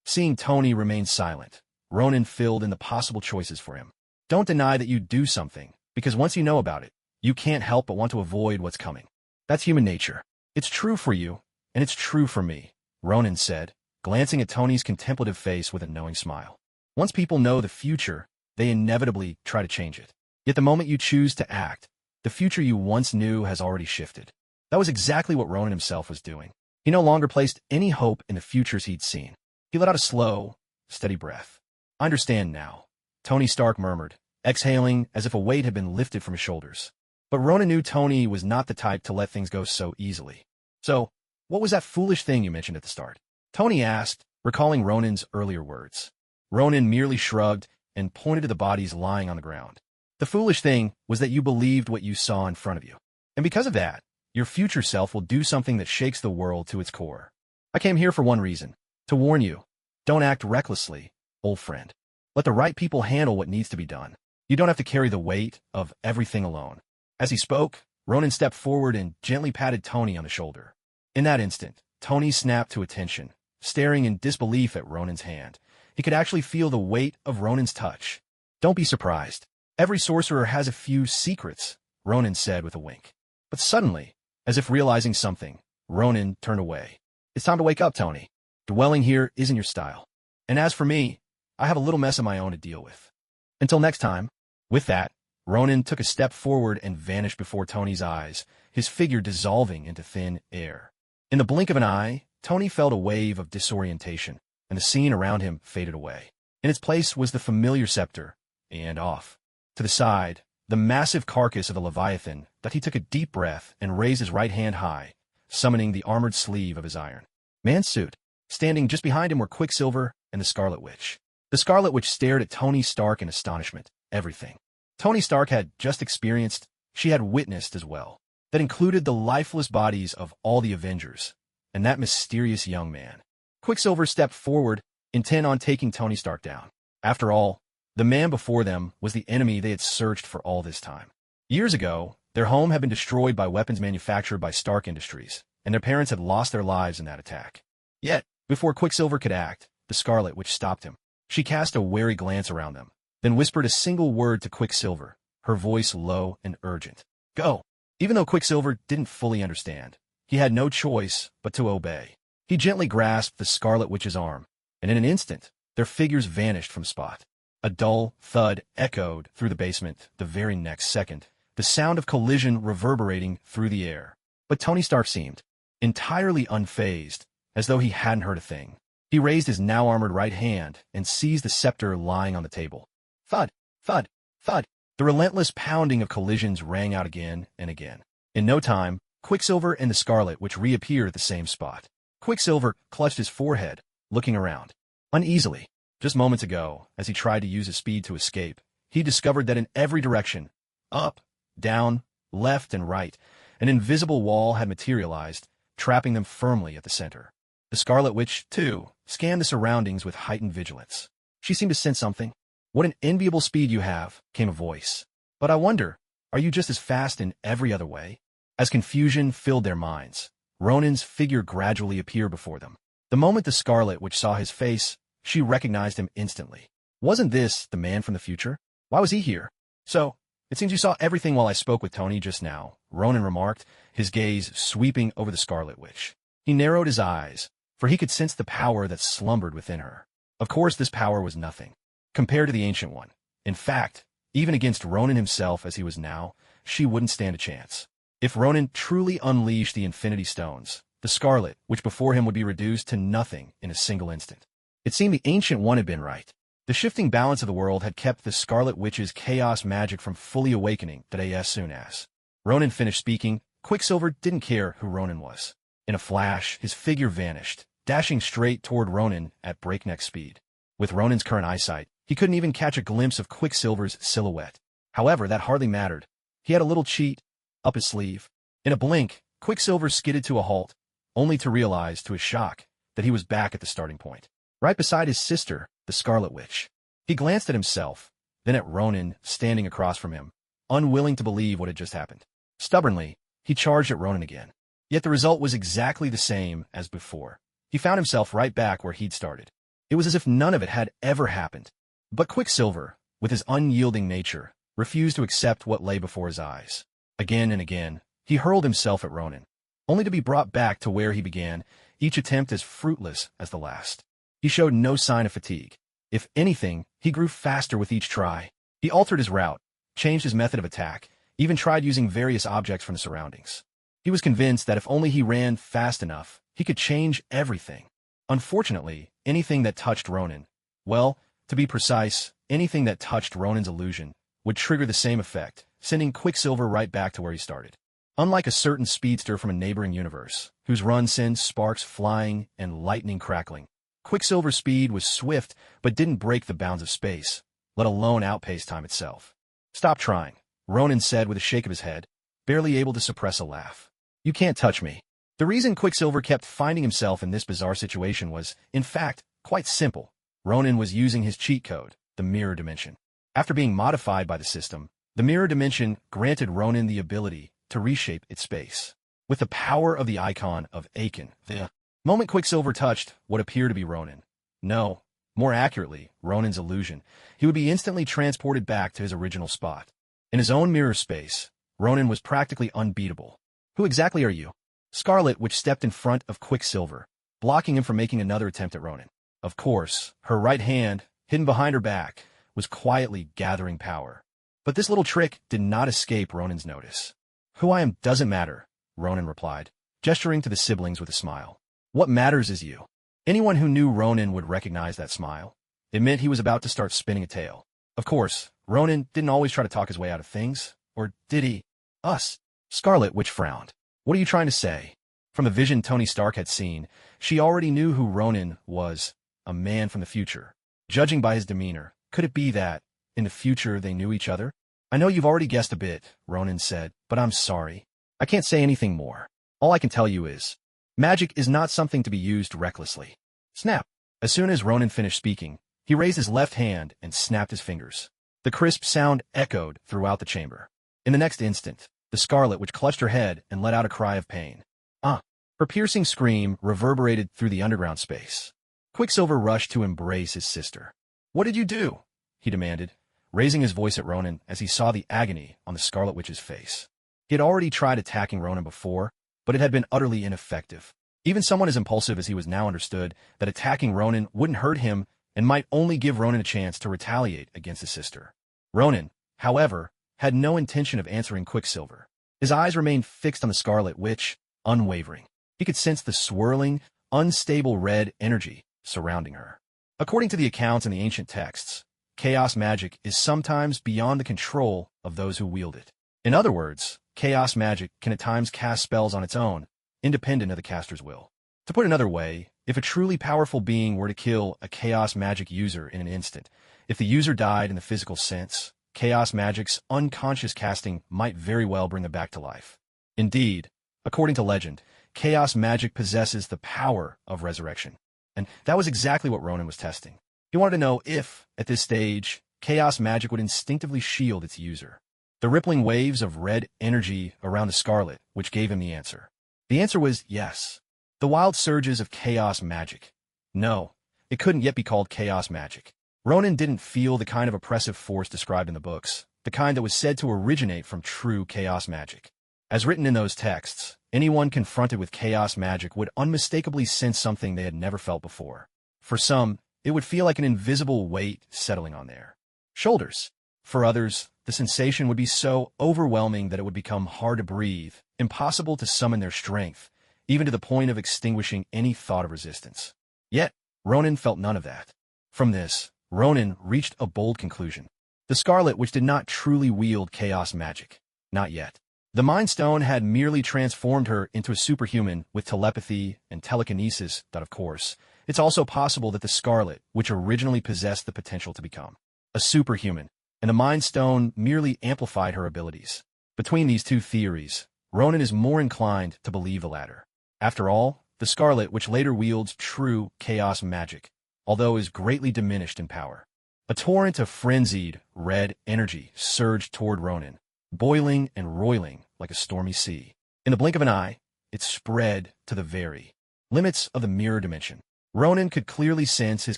Seeing Tony remain silent, Ronan filled in the possible choices for him. Don't deny that you do something, because once you know about it, you can't help but want to avoid what's coming. That's human nature. It's true for you, and it's true for me, Ronan said, glancing at Tony's contemplative face with a knowing smile. Once people know the future, they inevitably try to change it. Yet the moment you choose to act, the future you once knew has already shifted. That was exactly what Ronan himself was doing. He no longer placed any hope in the futures he'd seen. He let out a slow, steady breath. I understand now, Tony Stark murmured, exhaling as if a weight had been lifted from his shoulders. But Ronan knew Tony was not the type to let things go so easily. So, what was that foolish thing you mentioned at the start? Tony asked, recalling Ronan's earlier words. Ronan merely shrugged and pointed to the bodies lying on the ground. The foolish thing was that you believed what you saw in front of you. And because of that, your future self will do something that shakes the world to its core. I came here for one reason, to warn you. Don't act recklessly, old friend. Let the right people handle what needs to be done. You don't have to carry the weight of everything alone. As he spoke, Ronan stepped forward and gently patted Tony on the shoulder. In that instant, Tony snapped to attention, staring in disbelief at Ronan's hand. He could actually feel the weight of Ronan's touch. Don't be surprised. Every sorcerer has a few secrets, Ronan said with a wink. But suddenly, as if realizing something, Ronan turned away. It's time to wake up, Tony. Dwelling here isn't your style. And as for me, I have a little mess of my own to deal with. Until next time. With that, Ronan took a step forward and vanished before Tony's eyes, his figure dissolving into thin air. In the blink of an eye, Tony felt a wave of disorientation, and the scene around him faded away. In its place was the familiar scepter, and off. To the side, the massive carcass of the Leviathan, that he took a deep breath and raised his right hand high, summoning the armored sleeve of his iron man's suit. Standing just behind him were Quicksilver and the Scarlet Witch. The Scarlet Witch stared at Tony Stark in astonishment. Everything Tony Stark had just experienced, she had witnessed as well. That included the lifeless bodies of all the Avengers, and that mysterious young man. Quicksilver stepped forward, intent on taking Tony Stark down. After all, the man before them was the enemy they had searched for all this time. Years ago, their home had been destroyed by weapons manufactured by Stark Industries, and their parents had lost their lives in that attack. Yet, before Quicksilver could act, the Scarlet Witch stopped him. She cast a wary glance around them, then whispered a single word to Quicksilver, her voice low and urgent. Go! Even though Quicksilver didn't fully understand, he had no choice but to obey. He gently grasped the Scarlet Witch's arm, and in an instant, their figures vanished from spot. A dull thud echoed through the basement the very next second, the sound of collision reverberating through the air. But Tony Stark seemed entirely unfazed, as though he hadn't heard a thing. He raised his now-armored right hand and seized the scepter lying on the table. Thud, thud, thud. The relentless pounding of collisions rang out again and again. In no time, Quicksilver and the Scarlet Witch reappeared at the same spot. Quicksilver clutched his forehead, looking around uneasily. Just moments ago, as he tried to use his speed to escape, he discovered that in every direction, up, down, left, and right, an invisible wall had materialized, trapping them firmly at the center. The Scarlet Witch, too, scanned the surroundings with heightened vigilance. She seemed to sense something. "What an enviable speed you have," came a voice. "But I wonder, are you just as fast in every other way?" As confusion filled their minds, Ronin's figure gradually appeared before them. The moment the Scarlet Witch saw his face, she recognized him instantly. Wasn't this the man from the future? Why was he here? "So, it seems you saw everything while I spoke with Tony just now," Ronin remarked, his gaze sweeping over the Scarlet Witch. He narrowed his eyes, for he could sense the power that slumbered within her. Of course, this power was nothing compared to the Ancient One. In fact, even against Ronin himself as he was now, she wouldn't stand a chance. If Ronin truly unleashed the Infinity Stones, the Scarlet Witch before him would be reduced to nothing in a single instant. It seemed the Ancient One had been right. The shifting balance of the world had kept the Scarlet Witch's chaos magic from fully awakening today. As soon as Ronin finished speaking, Quicksilver didn't care who Ronin was. In a flash, his figure vanished, dashing straight toward Ronin at breakneck speed. With Ronin's current eyesight, he couldn't even catch a glimpse of Quicksilver's silhouette. However, that hardly mattered. He had a little cheat up his sleeve. In a blink, Quicksilver skidded to a halt, only to realize, to his shock, that he was back at the starting point, right beside his sister, the Scarlet Witch. He glanced at himself, then at Ronin standing across from him, unwilling to believe what had just happened. Stubbornly, he charged at Ronin again. Yet the result was exactly the same as before. He found himself right back where he'd started. It was as if none of it had ever happened. But Quicksilver, with his unyielding nature, refused to accept what lay before his eyes. Again and again, he hurled himself at Ronin, only to be brought back to where he began, each attempt as fruitless as the last. He showed no sign of fatigue. If anything, he grew faster with each try. He altered his route, changed his method of attack, even tried using various objects from the surroundings. He was convinced that if only he ran fast enough, he could change everything. Unfortunately, anything that touched Ronin, well, to be precise, anything that touched Ronin's illusion, would trigger the same effect, sending Quicksilver right back to where he started. Unlike a certain speedster from a neighboring universe, whose run sends sparks flying and lightning crackling, Quicksilver's speed was swift but didn't break the bounds of space, let alone outpace time itself. "Stop trying," Ronin said with a shake of his head, barely able to suppress a laugh. "You can't touch me." The reason Quicksilver kept finding himself in this bizarre situation was, in fact, quite simple. Ronin was using his cheat code, the Mirror Dimension. After being modified by the system, the Mirror Dimension granted Ronin the ability to reshape its space. With the power of the icon of Aiken, the moment Quicksilver touched what appeared to be Ronin, no, more accurately, Ronin's illusion, he would be instantly transported back to his original spot. In his own mirror space, Ronin was practically unbeatable. "Who exactly are you?" Scarlet Witch stepped in front of Quicksilver, blocking him from making another attempt at Ronin. Of course, her right hand, hidden behind her back, was quietly gathering power. But this little trick did not escape Ronin's notice. "Who I am doesn't matter," Ronin replied, gesturing to the siblings with a smile. "What matters is you." Anyone who knew Ronin would recognize that smile. It meant he was about to start spinning a tale. Of course, Ronin didn't always try to talk his way out of things, or did he? "Us?" Scarlet Witch frowned. "What are you trying to say?" From the vision Tony Stark had seen, she already knew who Ronin was, a man from the future. Judging by his demeanor, could it be that, in the future, they knew each other? "I know you've already guessed a bit," Ronin said, "but I'm sorry. I can't say anything more. All I can tell you is, magic is not something to be used recklessly." Snap! As soon as Ronin finished speaking, he raised his left hand and snapped his fingers. The crisp sound echoed throughout the chamber. In the next instant, the Scarlet Witch clutched her head and let out a cry of pain. "Ah!" Her piercing scream reverberated through the underground space. Quicksilver rushed to embrace his sister. "What did you do?" he demanded, raising his voice at Ronin as he saw the agony on the Scarlet Witch's face. He had already tried attacking Ronin before, but it had been utterly ineffective. Even someone as impulsive as he was now understood that attacking Ronin wouldn't hurt him and might only give Ronin a chance to retaliate against his sister. Ronin, however, had no intention of answering Quicksilver. His eyes remained fixed on the Scarlet Witch, unwavering. He could sense the swirling, unstable red energy surrounding her. According to the accounts in the ancient texts, chaos magic is sometimes beyond the control of those who wield it. In other words, chaos magic can at times cast spells on its own, independent of the caster's will. To put another way, if a truly powerful being were to kill a chaos magic user in an instant, if the user died in the physical sense, chaos magic's unconscious casting might very well bring them back to life. Indeed, according to legend, chaos magic possesses the power of resurrection. And that was exactly what Ronin was testing. He wanted to know if, at this stage, chaos magic would instinctively shield its user. The rippling waves of red energy around the Scarlet Witch gave him the answer. The answer was yes. The wild surges of chaos magic. No, it couldn't yet be called chaos magic. Ronin didn't feel the kind of oppressive force described in the books, the kind that was said to originate from true chaos magic. As written in those texts, anyone confronted with chaos magic would unmistakably sense something they had never felt before. For some, it would feel like an invisible weight settling on their shoulders. For others, the sensation would be so overwhelming that it would become hard to breathe, impossible to summon their strength, even to the point of extinguishing any thought of resistance. Yet, Ronin felt none of that. From this, Ronin reached a bold conclusion. The Scarlet Witch did not truly wield chaos magic. Not yet. The Mind Stone had merely transformed her into a superhuman with telepathy and telekinesis, but of course, it's also possible that the Scarlet Witch originally possessed the potential to become a superhuman, and the Mind Stone merely amplified her abilities. Between these two theories, Ronin is more inclined to believe the latter. After all, the Scarlet Witch later wields true chaos magic, although is greatly diminished in power. A torrent of frenzied, red energy surged toward Ronin, boiling and roiling like a stormy sea. In the blink of an eye, it spread to the very limits of the mirror dimension. Ronin could clearly sense his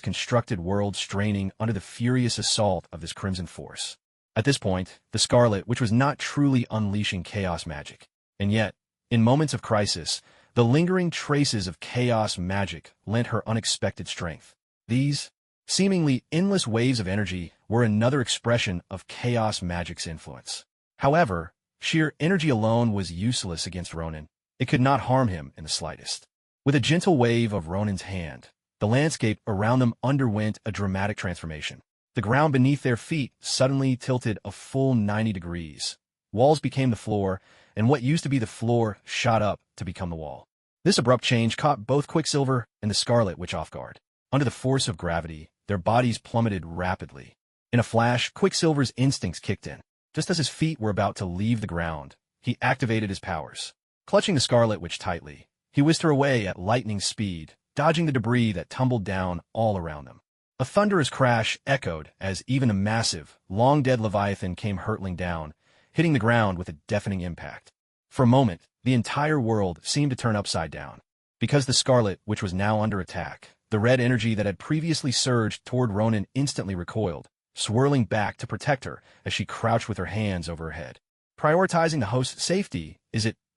constructed world straining under the furious assault of this crimson force. At this point, the Scarlet Witch was not truly unleashing chaos magic. And yet, in moments of crisis, the lingering traces of chaos magic lent her unexpected strength. These seemingly endless waves of energy were another expression of chaos magic's influence. However, sheer energy alone was useless against Ronin. It could not harm him in the slightest. With a gentle wave of Ronin's hand, the landscape around them underwent a dramatic transformation. The ground beneath their feet suddenly tilted a full 90 degrees. Walls became the floor, and what used to be the floor shot up to become the wall. This abrupt change caught both Quicksilver and the Scarlet Witch off guard. Under the force of gravity, their bodies plummeted rapidly. In a flash, Quicksilver's instincts kicked in. Just as his feet were about to leave the ground, he activated his powers. Clutching the Scarlet Witch tightly, he whisked her away at lightning speed, dodging the debris that tumbled down all around them. A thunderous crash echoed as even a massive, long-dead Leviathan came hurtling down, hitting the ground with a deafening impact. For a moment, the entire world seemed to turn upside down. Because the Scarlet Witch was now under attack, the red energy that had previously surged toward Ronin instantly recoiled, swirling back to protect her as she crouched with her hands over her head. Prioritizing the host's safety,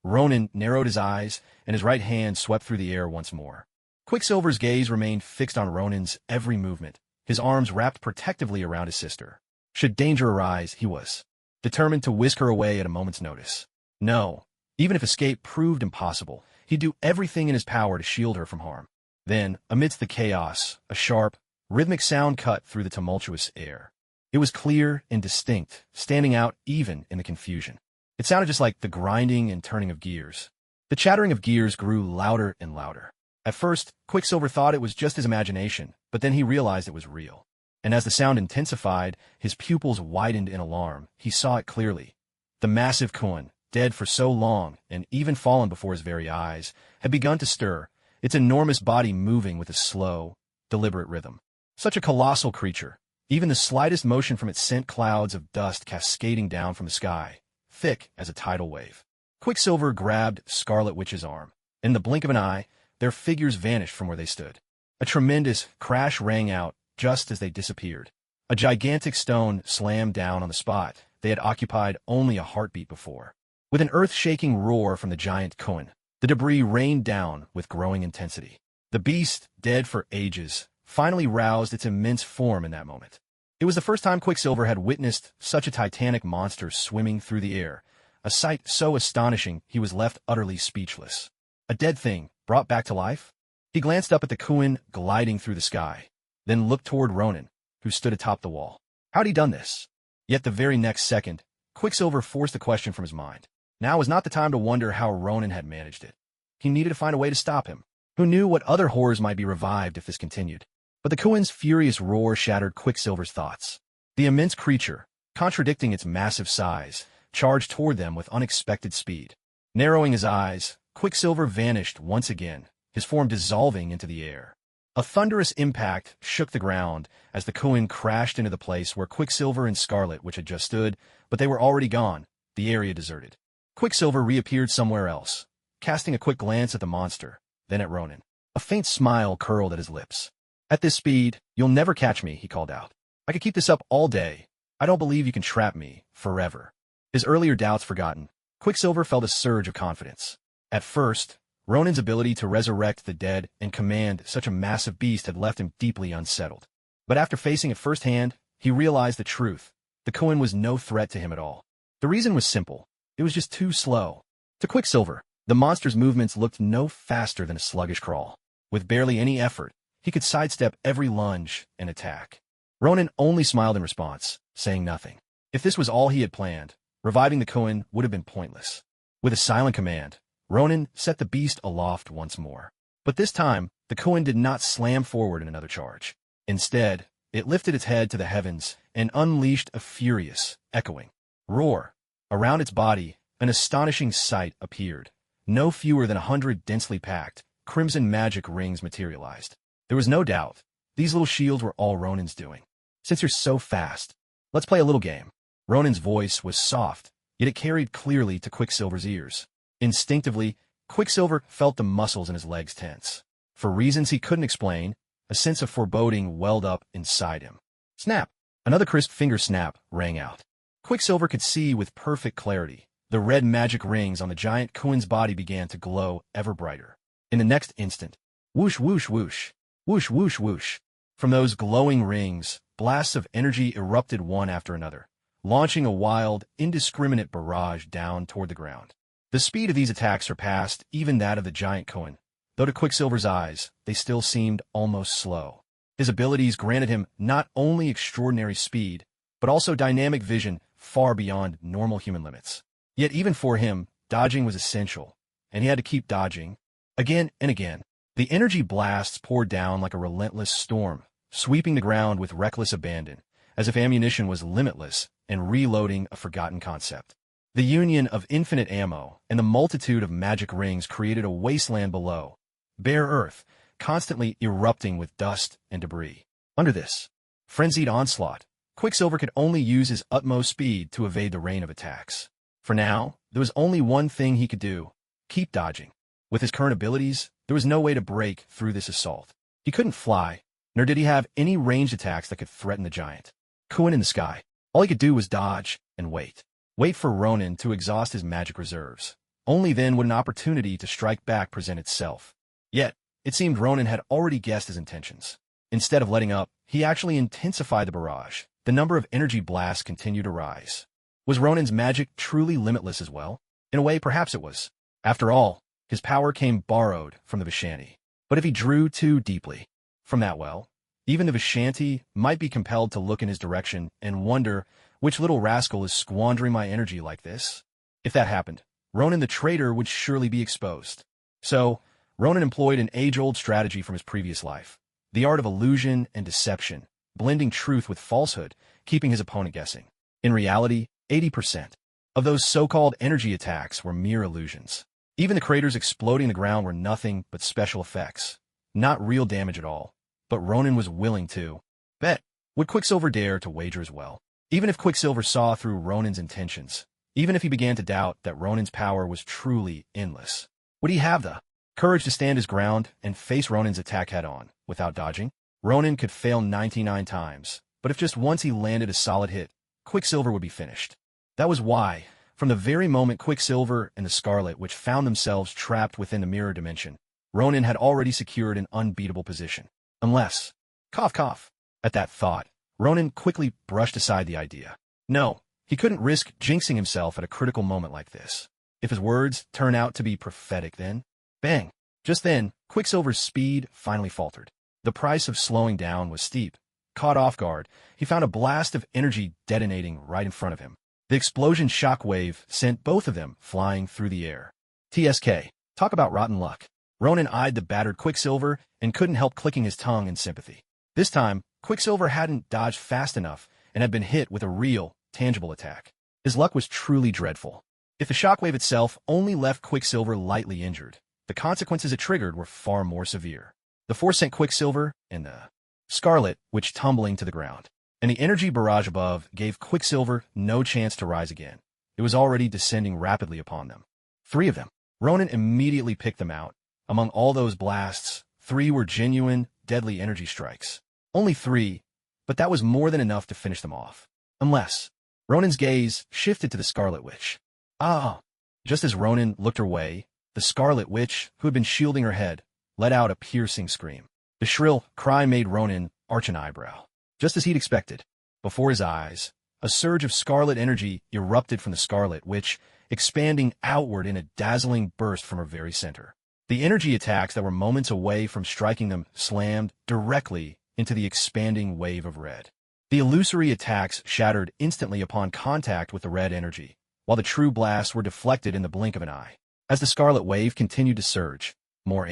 Ronin narrowed his eyes, and his right hand swept through the air once more. Quicksilver's gaze remained fixed on Ronin's every movement, his arms wrapped protectively around his sister. Should danger arise, he was determined to whisk her away at a moment's notice. No, even if escape proved impossible, he'd do everything in his power to shield her from harm. Then, amidst the chaos, a sharp, rhythmic sound cut through the tumultuous air. It was clear and distinct, standing out even in the confusion. It sounded just like the grinding and turning of gears. The chattering of gears grew louder and louder. At first, Quicksilver thought it was just his imagination, but then he realized it was real. And as the sound intensified, his pupils widened in alarm. He saw it clearly. The massive Kun, dead for so long and even fallen before his very eyes, had begun to stir, its enormous body moving with a slow, deliberate rhythm. Such a colossal creature, even the slightest motion from it sent clouds of dust cascading down from the sky, thick as a tidal wave. Quicksilver grabbed Scarlet Witch's arm. In the blink of an eye, their figures vanished from where they stood. A tremendous crash rang out just as they disappeared. A gigantic stone slammed down on the spot they had occupied only a heartbeat before. With an earth-shaking roar from the giant Kun, The debris rained down with growing intensity. The beast, dead for ages, finally roused its immense form in that moment. It was the first time Quicksilver had witnessed such a titanic monster swimming through the air, a sight so astonishing he was left utterly speechless. A dead thing, brought back to life? He glanced up at the Kuin gliding through the sky, then looked toward Ronan, who stood atop the wall. How'd he done this? Yet the very next second, Quicksilver forced the question from his mind. Now was not the time to wonder how Ronan had managed it. He needed to find a way to stop him. Who knew what other horrors might be revived if this continued? But the Kuin's furious roar shattered Quicksilver's thoughts. The immense creature, contradicting its massive size, charged toward them with unexpected speed. Narrowing his eyes, Quicksilver vanished once again, his form dissolving into the air. A thunderous impact shook the ground as the Kuin crashed into the place where Quicksilver and Scarlet Witch had just stood, but they were already gone, the area deserted. Quicksilver reappeared somewhere else, casting a quick glance at the monster, then at Ronan. A faint smile curled at his lips. At this speed, you'll never catch me, he called out. I could keep this up all day. I don't believe you can trap me forever. His earlier doubts forgotten, Quicksilver felt a surge of confidence. At first, Ronan's ability to resurrect the dead and command such a massive beast had left him deeply unsettled. But after facing it firsthand, he realized the truth. The Kuin was no threat to him at all. The reason was simple. It was just too slow. To Quicksilver, the monster's movements looked no faster than a sluggish crawl. With barely any effort, he could sidestep every lunge and attack. Ronan only smiled in response, saying nothing. If this was all he had planned, reviving the Kuin would have been pointless. With a silent command, Ronan set the beast aloft once more. But this time, the Kuin did not slam forward in another charge. Instead, it lifted its head to the heavens and unleashed a furious, echoing roar. Around its body, an astonishing sight appeared. No fewer than 100 densely packed, crimson magic rings materialized. There was no doubt, these little shields were all Ronan's doing. Since you're so fast, let's play a little game. Ronan's voice was soft, yet it carried clearly to Quicksilver's ears. Instinctively, Quicksilver felt the muscles in his legs tense. For reasons he couldn't explain, a sense of foreboding welled up inside him. Snap! Another crisp finger snap rang out. Quicksilver could see with perfect clarity. The red magic rings on the giant Kuin's body began to glow ever brighter. In the next instant, whoosh, whoosh, whoosh, whoosh, whoosh, whoosh. From those glowing rings, blasts of energy erupted one after another, launching a wild, indiscriminate barrage down toward the ground. The speed of these attacks surpassed even that of the giant Kuin, though to Quicksilver's eyes, they still seemed almost slow. His abilities granted him not only extraordinary speed, but also dynamic vision far beyond normal human limits. Yet even for him, dodging was essential, and he had to keep dodging. Again and again, the energy blasts poured down like a relentless storm, sweeping the ground with reckless abandon, as if ammunition was limitless and reloading a forgotten concept. The union of infinite ammo and the multitude of magic rings created a wasteland below, bare earth, constantly erupting with dust and debris. Under this frenzied onslaught, Quicksilver could only use his utmost speed to evade the rain of attacks. For now, there was only one thing he could do: keep dodging. With his current abilities, there was no way to break through this assault. He couldn't fly, nor did he have any ranged attacks that could threaten the giant Kuin in the sky. All he could do was dodge and wait. Wait for Ronan to exhaust his magic reserves. Only then would an opportunity to strike back present itself. Yet, it seemed Ronan had already guessed his intentions. Instead of letting up, he actually intensified the barrage. The number of energy blasts continued to rise. Was Ronan's magic truly limitless as well? In a way, perhaps it was. After all, his power came borrowed from the Vishanti. But if he drew too deeply from that well, even the Vishanti might be compelled to look in his direction and wonder, which little rascal is squandering my energy like this? If that happened, Ronan the traitor would surely be exposed. So, Ronan employed an age-old strategy from his previous life. The art of illusion and deception, blending truth with falsehood, keeping his opponent guessing. In reality, 80% of those so-called energy attacks were mere illusions. Even the craters exploding the ground were nothing but special effects. Not real damage at all. But Ronan was willing to bet. Would Quicksilver dare to wager as well? Even if Quicksilver saw through Ronan's intentions, even if he began to doubt that Ronan's power was truly endless, would he have the courage to stand his ground and face Ronan's attack head-on, without dodging? Ronan could fail 99 times, but if just once he landed a solid hit, Quicksilver would be finished. That was why, From the very moment Quicksilver and the Scarlet Witch found themselves trapped within the mirror dimension, Ronan had already secured an unbeatable position. Unless... Cough, cough. At that thought, Ronan quickly brushed aside the idea. No, he couldn't risk jinxing himself at a critical moment like this. If his words turn out to be prophetic, then... Bang! Just then, Quicksilver's speed finally faltered. The price of slowing down was steep. Caught off guard, he found a blast of energy detonating right in front of him. The explosion shockwave sent both of them flying through the air. TSK. Talk about rotten luck. Ronan eyed the battered Quicksilver and couldn't help clicking his tongue in sympathy. This time, Quicksilver hadn't dodged fast enough and had been hit with a real, tangible attack. His luck was truly dreadful. If the shockwave itself only left Quicksilver lightly injured, the consequences it triggered were far more severe. The force sent Quicksilver and the Scarlet Witch tumbling to the ground, and the energy barrage above gave Quicksilver no chance to rise again. It was already descending rapidly upon them. 3 of them. Ronan immediately picked them out. Among all those blasts, 3 were genuine, deadly energy strikes. Only 3, but that was more than enough to finish them off. Unless... Ronan's gaze shifted to the Scarlet Witch. Ah! Just as Ronan looked her way, the Scarlet Witch, who had been shielding her head, let out a piercing scream. The shrill cry made Ronan arch an eyebrow. Just as he'd expected. Before his eyes, a surge of scarlet energy erupted from the Scarlet Witch, expanding outward in a dazzling burst from her very center. The energy attacks that were moments away from striking them slammed directly into the expanding wave of red. The illusory attacks shattered instantly upon contact with the red energy, while the true blasts were deflected in the blink of an eye. As the Scarlet Wave continued to surge, more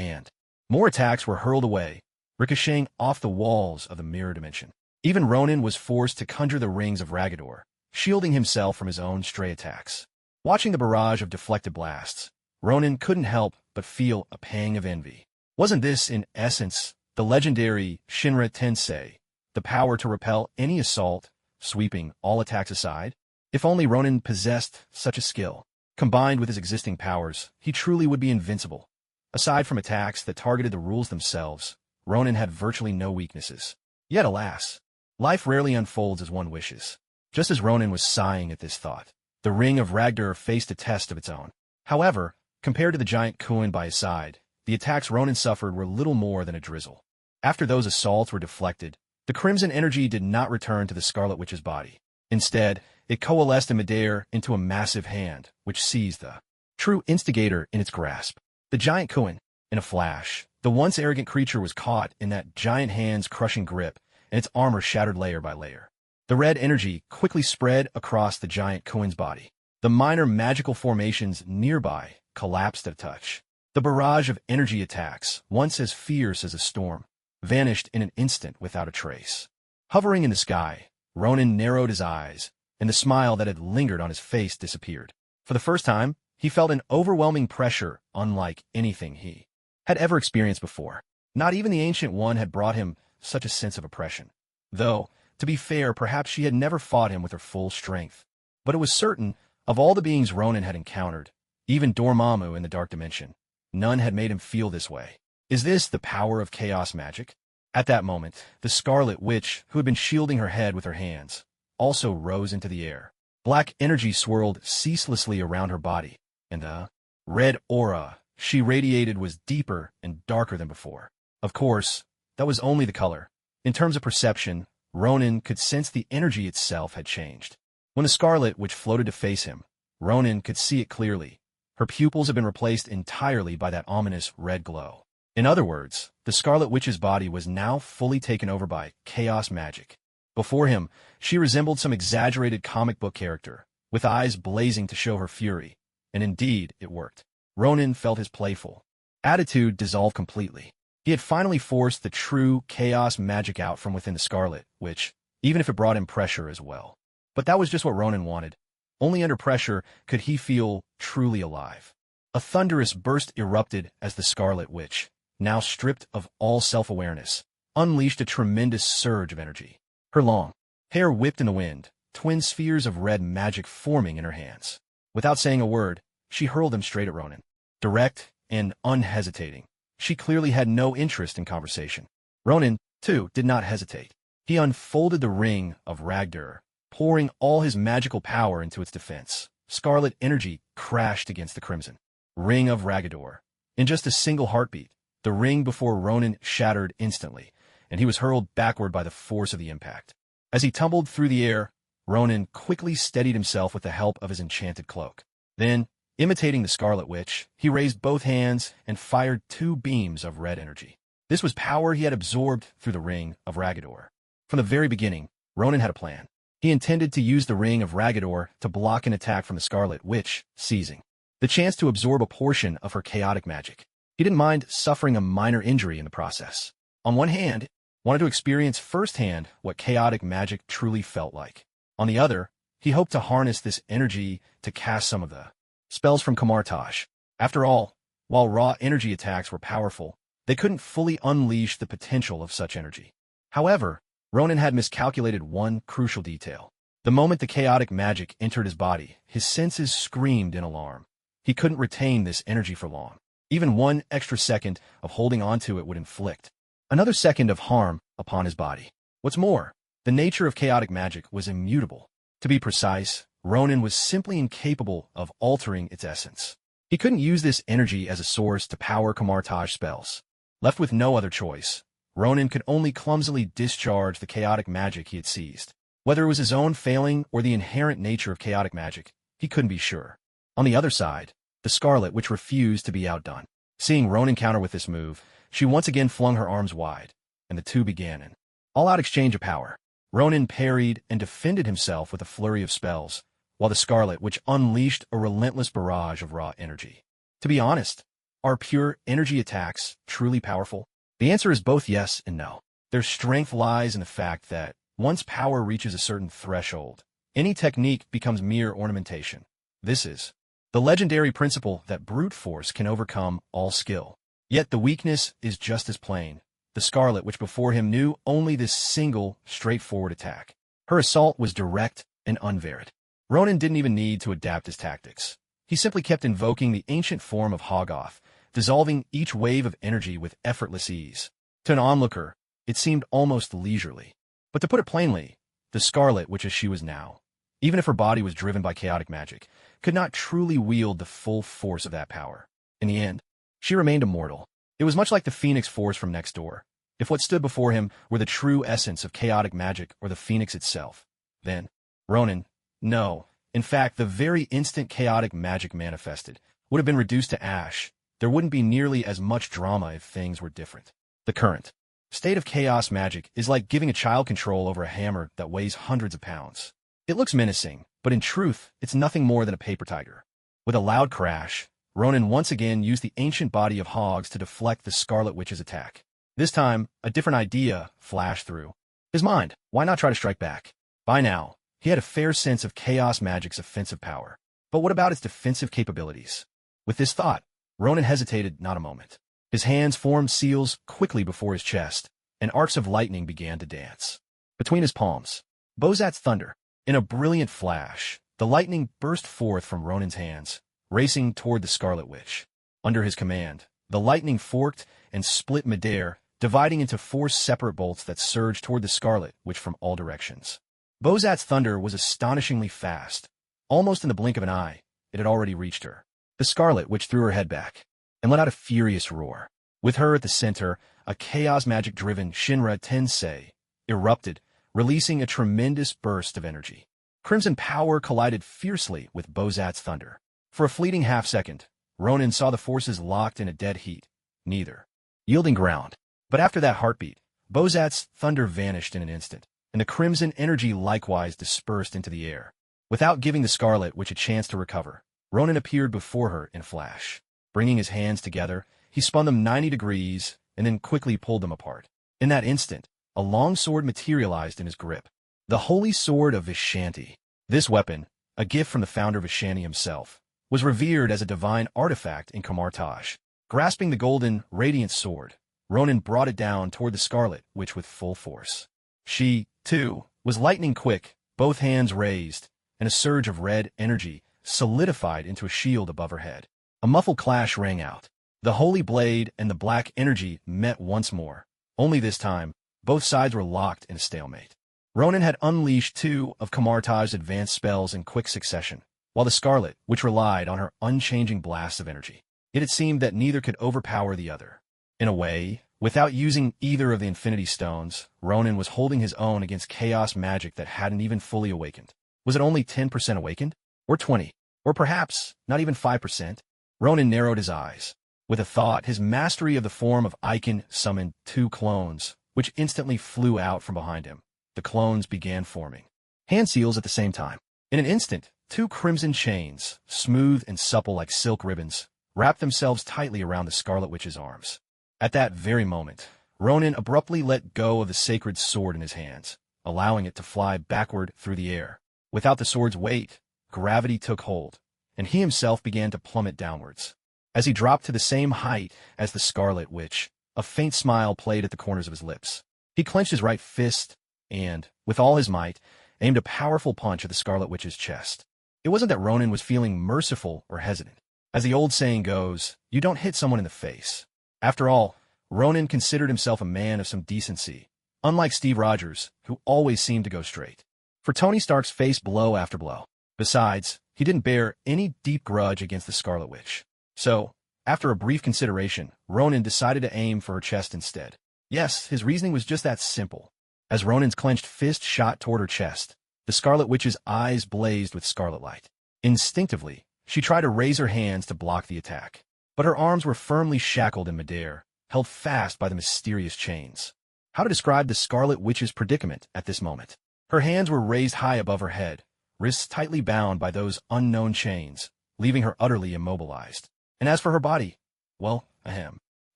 attacks were hurled away, ricocheting off the walls of the mirror dimension. Even Ronan was forced to conjure the rings of Ragador, shielding himself from his own stray attacks. Watching the barrage of deflected blasts, Ronan couldn't help but feel a pang of envy. Wasn't this, in essence, the legendary Shinra Tensei, the power to repel any assault, sweeping all attacks aside? If only Ronan possessed such a skill. Combined with his existing powers, he truly would be invincible. Aside from attacks that targeted the rules themselves, Ronan had virtually no weaknesses. Yet alas, life rarely unfolds as one wishes. Just as Ronan was sighing at this thought, the ring of Ragdur faced a test of its own. However, compared to the giant Kuin by his side, the attacks Ronan suffered were little more than a drizzle. After those assaults were deflected, the crimson energy did not return to the Scarlet Witch's body. Instead, it coalesced in midair into a massive hand, which seized the true instigator in its grasp. The giant Kuin. In a flash, the once arrogant creature was caught in that giant hand's crushing grip, and its armor shattered layer by layer. The red energy quickly spread across the giant Kuin's body. The minor magical formations nearby collapsed at a touch. The barrage of energy attacks, once as fierce as a storm, vanished in an instant without a trace. Hovering in the sky, Ronan narrowed his eyes, and the smile that had lingered on his face disappeared. For the first time, he felt an overwhelming pressure unlike anything he had ever experienced before. Not even the Ancient One had brought him such a sense of oppression. Though, to be fair, perhaps she had never fought him with her full strength. But it was certain, of all the beings Ronan had encountered, even Dormammu in the Dark Dimension, none had made him feel this way. Is this the power of chaos magic? At that moment, the Scarlet Witch, who had been shielding her head with her hands, also rose into the air. Black energy swirled ceaselessly around her body, and the red aura she radiated was deeper and darker than before. Of course, that was only the color. In terms of perception, Ronan could sense the energy itself had changed. When the Scarlet Witch floated to face him, Ronan could see it clearly. Her pupils had been replaced entirely by that ominous red glow. In other words, the Scarlet Witch's body was now fully taken over by chaos magic. Before him, she resembled some exaggerated comic book character, with eyes blazing to show her fury. And indeed, it worked. Ronan felt his playful attitude dissolve completely. He had finally forced the true chaos magic out from within the Scarlet Witch, even if it brought him pressure as well. But that was just what Ronan wanted. Only under pressure could he feel truly alive. A thunderous burst erupted as the Scarlet Witch, now stripped of all self-awareness, unleashed a tremendous surge of energy. Her long hair whipped in the wind, twin spheres of red magic forming in her hands. Without saying a word, she hurled them straight at Ronan. Direct and unhesitating. She clearly had no interest in conversation. Ronan, too, did not hesitate. He unfolded the ring of Ragdur, pouring all his magical power into its defense. scarlet energy crashed against the crimson ring of Ragador. In just a single heartbeat, the ring before Ronan shattered instantly, and he was hurled backward by the force of the impact. As he tumbled through the air, Ronan quickly steadied himself with the help of his enchanted cloak. Then, imitating the Scarlet Witch, he raised both hands and fired 2 beams of red energy. This was power he had absorbed through the Ring of Ragador. From the very beginning, Ronan had a plan. He intended to use the Ring of Ragador to block an attack from the Scarlet Witch, seizing the chance to absorb a portion of her chaotic magic. He didn't mind suffering a minor injury in the process. On one hand, wanted to experience firsthand what chaotic magic truly felt like. On the other, he hoped to harness this energy to cast some of the spells from Kamartaj. After all, while raw energy attacks were powerful, they couldn't fully unleash the potential of such energy. However, Ronan had miscalculated one crucial detail. The moment the chaotic magic entered his body, his senses screamed in alarm. He couldn't retain this energy for long. Even one extra second of holding onto it would inflict another second of harm upon his body. What's more, the nature of chaotic magic was immutable. To be precise, Ronan was simply incapable of altering its essence. He couldn't use this energy as a source to power Kamartaj spells. Left with no other choice, Ronan could only clumsily discharge the chaotic magic he had seized. Whether it was his own failing or the inherent nature of chaotic magic, he couldn't be sure. On the other side, the Scarlet Witch refused to be outdone. Seeing Ronan counter with this move, she once again flung her arms wide, and the two began an all-out exchange of power. Ronan parried and defended himself with a flurry of spells, while the Scarlet Witch unleashed a relentless barrage of raw energy. To be honest, are pure energy attacks truly powerful? The answer is both yes and no. Their strength lies in the fact that, once power reaches a certain threshold, any technique becomes mere ornamentation. This is the legendary principle that brute force can overcome all skill. Yet the weakness is just as plain. The Scarlet Witch before him knew only this single, straightforward attack. Her assault was direct and unvaried. Ronan didn't even need to adapt his tactics. He simply kept invoking the ancient form of Hoggoth, dissolving each wave of energy with effortless ease. To an onlooker, it seemed almost leisurely. But to put it plainly, the Scarlet Witch as she was now, even if her body was driven by chaotic magic, could not truly wield the full force of that power. In the end, she remained immortal. It was much like the Phoenix Force from next door. If what stood before him were the true essence of chaotic magic or the Phoenix itself, then Ronan, no. In fact, the very instant chaotic magic manifested would have been reduced to ash. There wouldn't be nearly as much drama if things were different. The current state of chaos magic is like giving a child control over a hammer that weighs hundreds of pounds. It looks menacing, but in truth, it's nothing more than a paper tiger. With a loud crash, Ronan once again used the ancient body of Hogs to deflect the Scarlet Witch's attack. This time, a different idea flashed through his mind. Why not try to strike back? By now, he had a fair sense of chaos magic's offensive power. But what about its defensive capabilities? With this thought, Ronan hesitated not a moment. His hands formed seals quickly before his chest, and arcs of lightning began to dance. Between his palms, Bozat's thunder. In a brilliant flash, the lightning burst forth from Ronan's hands, racing toward the Scarlet Witch. Under his command, the lightning forked and split midair, dividing into 4 separate bolts that surged toward the Scarlet Witch from all directions. Bozat's thunder was astonishingly fast. Almost in the blink of an eye, it had already reached her. The Scarlet Witch threw her head back and let out a furious roar. With her at the center, a chaos magic-driven Shinra Tensei erupted, releasing a tremendous burst of energy. Crimson power collided fiercely with Bozat's thunder. For a fleeting half-second, Ronan saw the forces locked in a dead heat, neither yielding ground. But after that heartbeat, Bozat's thunder vanished in an instant, and the crimson energy likewise dispersed into the air. Without giving the Scarlet Witch a chance to recover, Ronan appeared before her in a flash. Bringing his hands together, he spun them 90 degrees and then quickly pulled them apart. In that instant, a long sword materialized in his grip. The Holy Sword of Vishanti. This weapon, a gift from the founder of Vishanti himself, was revered as a divine artifact in Kamartaj. Grasping the golden, radiant sword, Ronan brought it down toward the Scarlet Witch with full force. She, too, was lightning quick, both hands raised, and a surge of red energy solidified into a shield above her head. A muffled clash rang out. The holy blade and the black energy met once more. Only this time, both sides were locked in a stalemate. Ronan had unleashed 2 of Kamartaj's advanced spells in quick succession, while the Scarlet Witch relied on her unchanging blasts of energy. Yet it seemed that neither could overpower the other. In a way, without using either of the Infinity Stones, Ronan was holding his own against chaos magic that hadn't even fully awakened. Was it only 10% awakened? Or 20? Or perhaps not even 5%? Ronan narrowed his eyes. With a thought, his mastery of the form of Icon summoned 2 clones, which instantly flew out from behind him. The clones began forming hand seals at the same time. In an instant, 2 crimson chains, smooth and supple like silk ribbons, wrapped themselves tightly around the Scarlet Witch's arms. At that very moment, Ronan abruptly let go of the sacred sword in his hands, allowing it to fly backward through the air. Without the sword's weight, gravity took hold, and he himself began to plummet downwards. As he dropped to the same height as the Scarlet Witch, a faint smile played at the corners of his lips. He clenched his right fist and, with all his might, aimed a powerful punch at the Scarlet Witch's chest. It wasn't that Ronan was feeling merciful or hesitant. As the old saying goes, you don't hit someone in the face. After all, Ronan considered himself a man of some decency, unlike Steve Rogers, who always seemed to go straight. For Tony Stark's face blow after blow. Besides, he didn't bear any deep grudge against the Scarlet Witch. So, after a brief consideration, Ronan decided to aim for her chest instead. Yes, his reasoning was just that simple. As Ronan's clenched fist shot toward her chest, the Scarlet Witch's eyes blazed with scarlet light. Instinctively, she tried to raise her hands to block the attack, but her arms were firmly shackled in midair, held fast by the mysterious chains. How to describe the Scarlet Witch's predicament at this moment? Her hands were raised high above her head, wrists tightly bound by those unknown chains, leaving her utterly immobilized. And as for her body, well,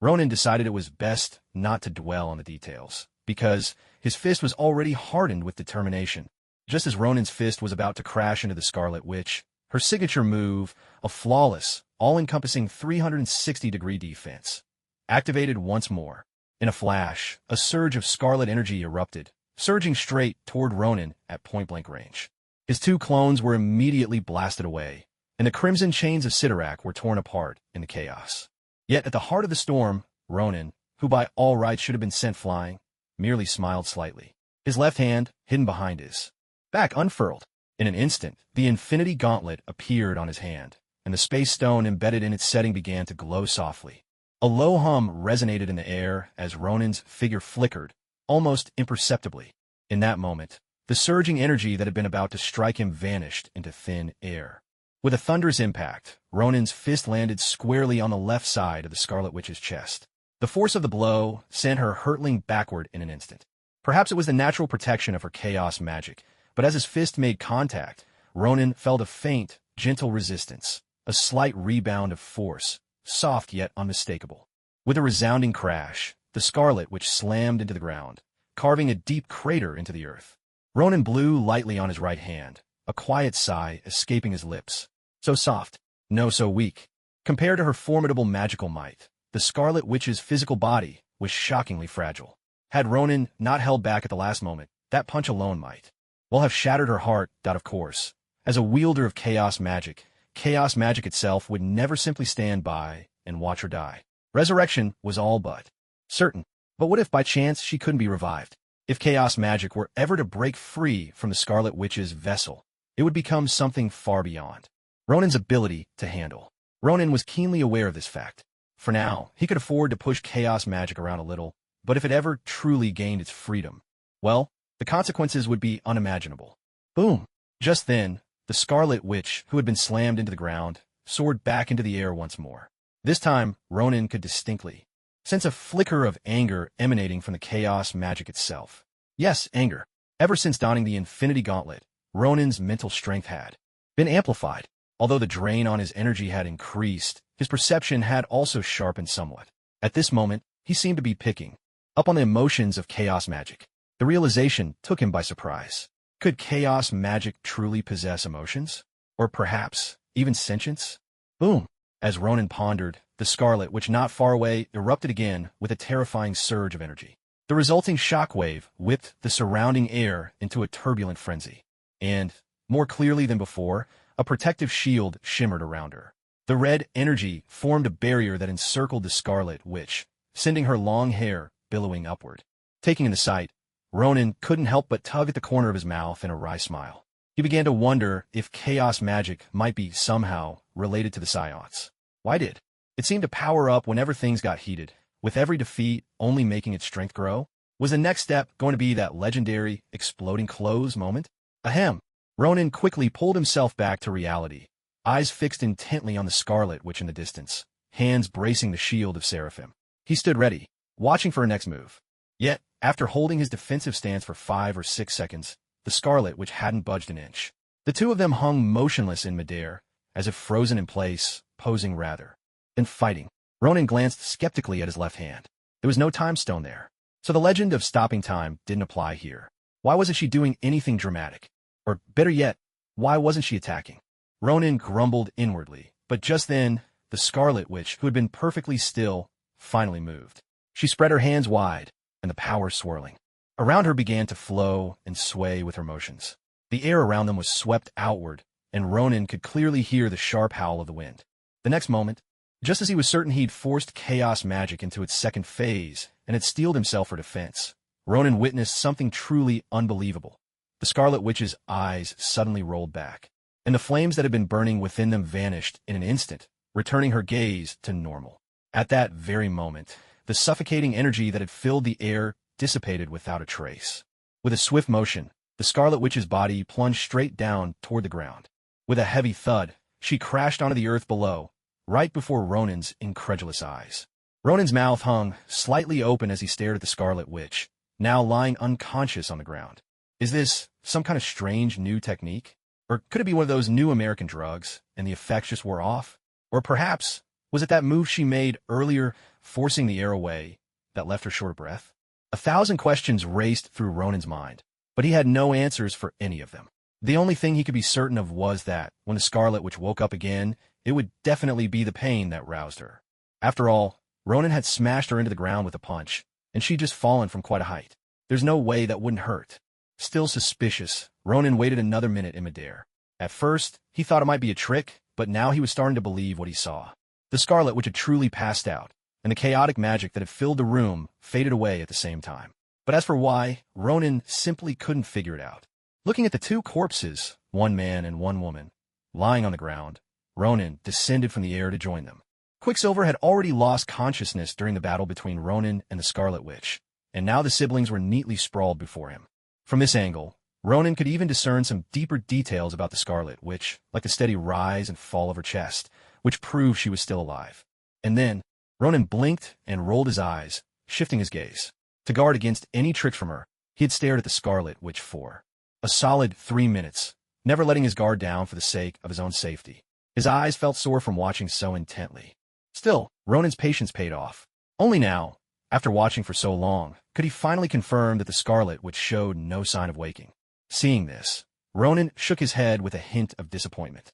Ronan decided it was best not to dwell on the details, because his fist was already hardened with determination. Just as Ronan's fist was about to crash into the Scarlet Witch, her signature move, a flawless, all-encompassing 360-degree defense, activated once more. In a flash, a surge of scarlet energy erupted, surging straight toward Ronan at point-blank range. His 2 clones were immediately blasted away, and the crimson chains of Sidorak were torn apart in the chaos. Yet at the heart of the storm, Ronan, who by all rights should have been sent flying, merely smiled slightly. His left hand, hidden behind his back, unfurled. In an instant, the Infinity Gauntlet appeared on his hand, and the space stone embedded in its setting began to glow softly. A low hum resonated in the air as Ronan's figure flickered, almost imperceptibly. In that moment, the surging energy that had been about to strike him vanished into thin air. With a thunderous impact, Ronan's fist landed squarely on the left side of the Scarlet Witch's chest. The force of the blow sent her hurtling backward in an instant. Perhaps it was the natural protection of her chaos magic, but as his fist made contact, Ronan felt a faint, gentle resistance, a slight rebound of force, soft yet unmistakable. With a resounding crash, the Scarlet Witch slammed into the ground, carving a deep crater into the earth. Ronan blew lightly on his right hand, a quiet sigh escaping his lips. So soft, no so weak. Compared to her formidable magical might, the Scarlet Witch's physical body was shockingly fragile. Had Ronan not held back at the last moment, that punch alone might well have shattered her heart. Of course, as a wielder of chaos magic itself would never simply stand by and watch her die. Resurrection was all but certain. But what if by chance she couldn't be revived? If chaos magic were ever to break free from the Scarlet Witch's vessel, it would become something far beyond Ronan's ability to handle. Ronan was keenly aware of this fact. For now, he could afford to push chaos magic around a little, but if it ever truly gained its freedom, well, the consequences would be unimaginable. Boom! Just then, the Scarlet Witch, who had been slammed into the ground, soared back into the air once more. This time, Ronan could distinctly sense a flicker of anger emanating from the chaos magic itself. Yes, anger. Ever since donning the Infinity Gauntlet, Ronan's mental strength had been amplified. Although the drain on his energy had increased, his perception had also sharpened somewhat. At this moment, he seemed to be picking up on the emotions of chaos magic. The realization took him by surprise. Could chaos magic truly possess emotions? Or perhaps even sentience? Boom! As Ronan pondered, the Scarlet Witch not far away erupted again with a terrifying surge of energy. The resulting shockwave whipped the surrounding air into a turbulent frenzy. And, more clearly than before, a protective shield shimmered around her. The red energy formed a barrier that encircled the Scarlet Witch, sending her long hair billowing upward. Taking in the sight, Ronan couldn't help but tug at the corner of his mouth in a wry smile. He began to wonder if chaos magic might be somehow related to the Psiots. Why did it seemed to power up whenever things got heated, with every defeat only making its strength grow? Was the next step going to be that legendary exploding clothes moment? Ahem. Ronan quickly pulled himself back to reality, eyes fixed intently on the Scarlet Witch in the distance, hands bracing the shield of Seraphim. He stood ready, watching for her next move. Yet, after holding his defensive stance for 5 or 6 seconds, the Scarlet Witch hadn't budged an inch. The two of them hung motionless in midair, as if frozen in place, posing rather than fighting. Ronan glanced skeptically at his left hand. There was no time stone there, so the legend of stopping time didn't apply here. Why wasn't she doing anything dramatic? Or, better yet, why wasn't she attacking? Ronan grumbled inwardly, but just then, the Scarlet Witch, who had been perfectly still, finally moved. She spread her hands wide, and the power swirling around her began to flow and sway with her motions. The air around them was swept outward, and Ronan could clearly hear the sharp howl of the wind. The next moment, just as he was certain he'd forced chaos magic into its second phase and had steeled himself for defense, Ronan witnessed something truly unbelievable. The Scarlet Witch's eyes suddenly rolled back, and the flames that had been burning within them vanished in an instant, returning her gaze to normal. At that very moment, the suffocating energy that had filled the air dissipated without a trace. With a swift motion, the Scarlet Witch's body plunged straight down toward the ground. With a heavy thud, she crashed onto the earth below, right before Ronan's incredulous eyes. Ronan's mouth hung slightly open as he stared at the Scarlet Witch, now lying unconscious on the ground. Is this some kind of strange new technique? Or could it be one of those new American drugs, and the effects just wore off? Or perhaps, was it that move she made earlier, forcing the air away, that left her short of breath? 1,000 questions raced through Ronan's mind, but he had no answers for any of them. The only thing he could be certain of was that, when the Scarlet Witch woke up again, it would definitely be the pain that roused her. After all, Ronan had smashed her into the ground with a punch, and she'd just fallen from quite a height. There's no way that wouldn't hurt. Still suspicious, Ronan waited another minute in midair. At first, he thought it might be a trick, but now he was starting to believe what he saw. The Scarlet Witch had truly passed out, and the chaotic magic that had filled the room faded away at the same time. But as for why, Ronan simply couldn't figure it out. Looking at the two corpses, one man and one woman, lying on the ground, Ronan descended from the air to join them. Quicksilver had already lost consciousness during the battle between Ronan and the Scarlet Witch, and now the siblings were neatly sprawled before him. From this angle, Ronan could even discern some deeper details about the Scarlet Witch, like the steady rise and fall of her chest, which proved she was still alive. And then, Ronan blinked and rolled his eyes, shifting his gaze. To guard against any tricks from her, he had stared at the Scarlet Witch for a solid 3 minutes, never letting his guard down for the sake of his own safety. His eyes felt sore from watching so intently. Still, Ronan's patience paid off. Only now, after watching for so long, could he finally confirm that the Scarlet Witch showed no sign of waking. Seeing this, Ronan shook his head with a hint of disappointment.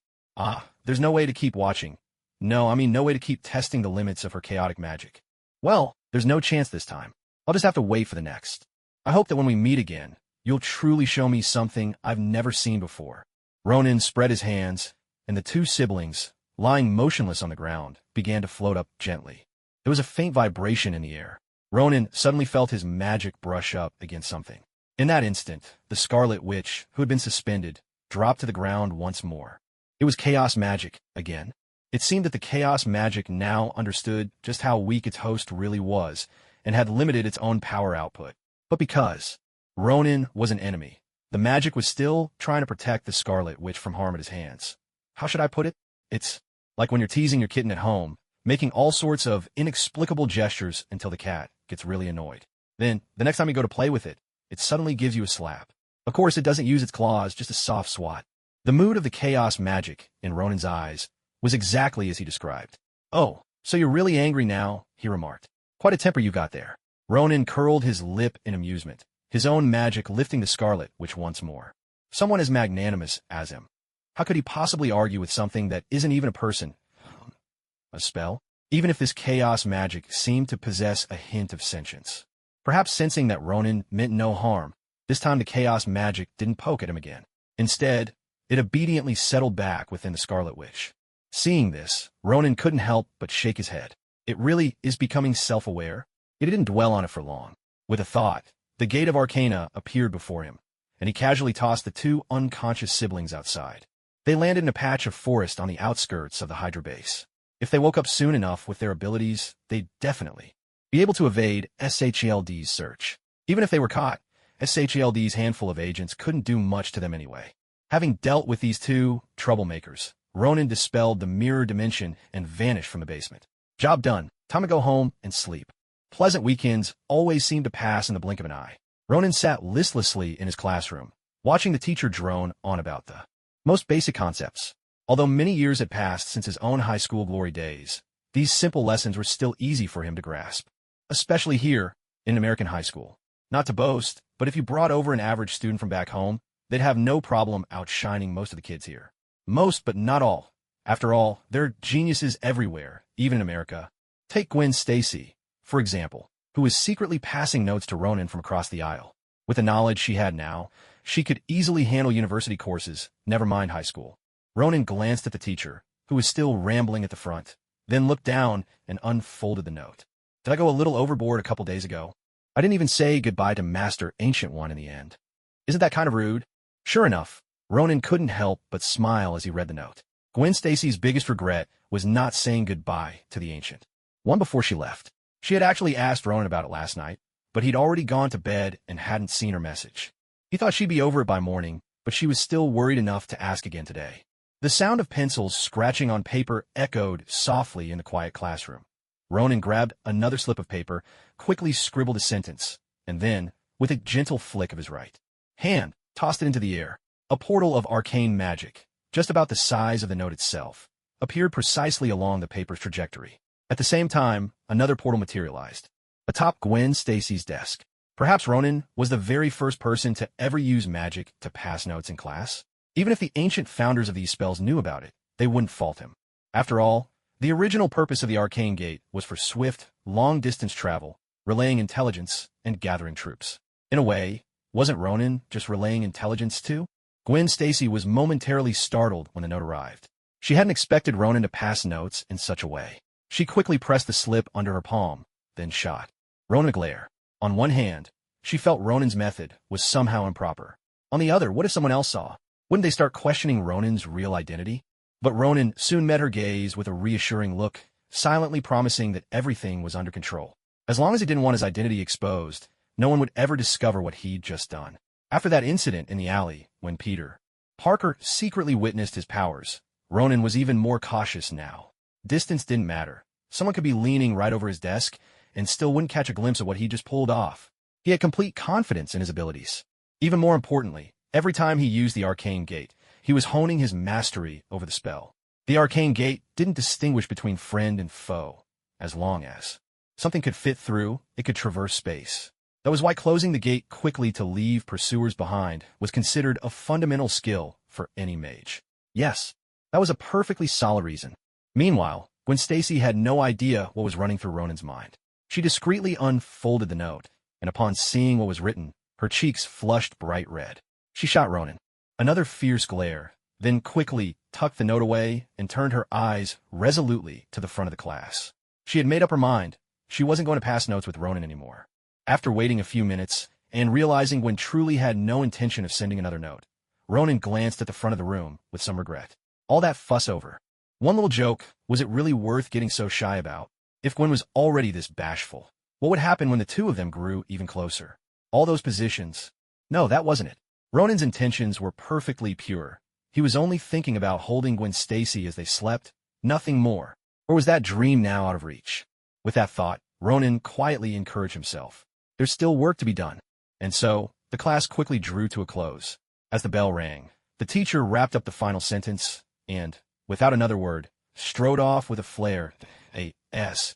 There's no way to keep watching. No way to keep testing the limits of her chaotic magic. Well, there's no chance this time. I'll just have to wait for the next. I hope that when we meet again, you'll truly show me something I've never seen before. Ronan spread his hands, and the two siblings, lying motionless on the ground, began to float up gently. There was a faint vibration in the air. Ronan suddenly felt his magic brush up against something. In that instant, the Scarlet Witch, who had been suspended, dropped to the ground once more. It was chaos magic, again. It seemed that the chaos magic now understood just how weak its host really was, and had limited its own power output. But because Ronan was an enemy, the magic was still trying to protect the Scarlet Witch from harm at his hands. How should I put it? It's like when you're teasing your kitten at home, making all sorts of inexplicable gestures until the cat gets really annoyed. Then, the next time you go to play with it, it suddenly gives you a slap. Of course, it doesn't use its claws, just a soft swat. The mood of the chaos magic in Ronan's eyes was exactly as he described. "Oh, so you're really angry now," he remarked. "Quite a temper you got there." Ronan curled his lip in amusement, his own magic lifting the Scarlet Witch once more. Someone as magnanimous as him. How could he possibly argue with something that isn't even a person? A spell? Even if this chaos magic seemed to possess a hint of sentience. Perhaps sensing that Ronan meant no harm, this time the chaos magic didn't poke at him again. Instead, it obediently settled back within the Scarlet Witch. Seeing this, Ronan couldn't help but shake his head. It really is becoming self-aware. He didn't dwell on it for long. With a thought, the Gate of Arcana appeared before him, and he casually tossed the two unconscious siblings outside. They landed in a patch of forest on the outskirts of the Hydra base. If they woke up soon enough with their abilities, they'd definitely be able to evade SHLD's search. Even if they were caught, SHLD's handful of agents couldn't do much to them anyway. Having dealt with these two troublemakers, Ronan dispelled the mirror dimension and vanished from the basement. Job done. Time to go home and sleep. Pleasant weekends always seemed to pass in the blink of an eye. Ronan sat listlessly in his classroom, watching the teacher drone on about the most basic concepts. Although many years had passed since his own high school glory days, these simple lessons were still easy for him to grasp, especially here in American high school. Not to boast, but if you brought over an average student from back home, they'd have no problem outshining most of the kids here. Most, but not all. After all, there are geniuses everywhere, even in America. Take Gwen Stacy, for example, who was secretly passing notes to Ronan from across the aisle. With the knowledge she had now, she could easily handle university courses, never mind high school. Ronan glanced at the teacher, who was still rambling at the front, then looked down and unfolded the note. Did I go a little overboard a couple days ago? I didn't even say goodbye to Master Ancient One in the end. Isn't that kind of rude? Sure enough, Ronan couldn't help but smile as he read the note. Gwen Stacy's biggest regret was not saying goodbye to the Ancient One before she left. She had actually asked Ronan about it last night, but he'd already gone to bed and hadn't seen her message. He thought she'd be over it by morning, but she was still worried enough to ask again today. The sound of pencils scratching on paper echoed softly in the quiet classroom. Ronan grabbed another slip of paper, quickly scribbled a sentence, and then, with a gentle flick of his right hand, tossed it into the air. A portal of arcane magic, just about the size of the note itself, appeared precisely along the paper's trajectory. At the same time, another portal materialized, atop Gwen Stacy's desk. Perhaps Ronan was the very first person to ever use magic to pass notes in class. Even if the ancient founders of these spells knew about it, they wouldn't fault him. After all, the original purpose of the Arcane Gate was for swift, long-distance travel, relaying intelligence, and gathering troops. In a way, wasn't Ronan just relaying intelligence too? Gwen Stacy was momentarily startled when the note arrived. She hadn't expected Ronan to pass notes in such a way. She quickly pressed the slip under her palm, then shot Ronan a glare. On one hand, she felt Ronan's method was somehow improper. On the other, what if someone else saw? Wouldn't they start questioning Ronan's real identity? But Ronan soon met her gaze with a reassuring look, silently promising that everything was under control. As long as he didn't want his identity exposed, no one would ever discover what he'd just done. After that incident in the alley, when Peter Parker secretly witnessed his powers, Ronan was even more cautious now. Distance didn't matter. Someone could be leaning right over his desk and still wouldn't catch a glimpse of what he just pulled off. He had complete confidence in his abilities. Even more importantly, every time he used the Arcane Gate, he was honing his mastery over the spell. The Arcane Gate didn't distinguish between friend and foe. As long as something could fit through, it could traverse space. That was why closing the gate quickly to leave pursuers behind was considered a fundamental skill for any mage. Yes, that was a perfectly solid reason. Meanwhile, Gwen Stacy had no idea what was running through Ronan's mind. She discreetly unfolded the note, and upon seeing what was written, her cheeks flushed bright red. She shot Ronan another fierce glare, then quickly tucked the note away and turned her eyes resolutely to the front of the class. She had made up her mind. She wasn't going to pass notes with Ronan anymore. After waiting a few minutes, and realizing Gwen truly had no intention of sending another note, Ronan glanced at the front of the room with some regret. All that fuss over one little joke, was it really worth getting so shy about? If Gwen was already this bashful, what would happen when the two of them grew even closer? All those positions. No, that wasn't it. Ronan's intentions were perfectly pure. He was only thinking about holding Gwen Stacy as they slept, nothing more. Or was that dream now out of reach? With that thought, Ronan quietly encouraged himself. There's still work to be done. And so, the class quickly drew to a close. As the bell rang, the teacher wrapped up the final sentence, and, without another word, strode off with a flare,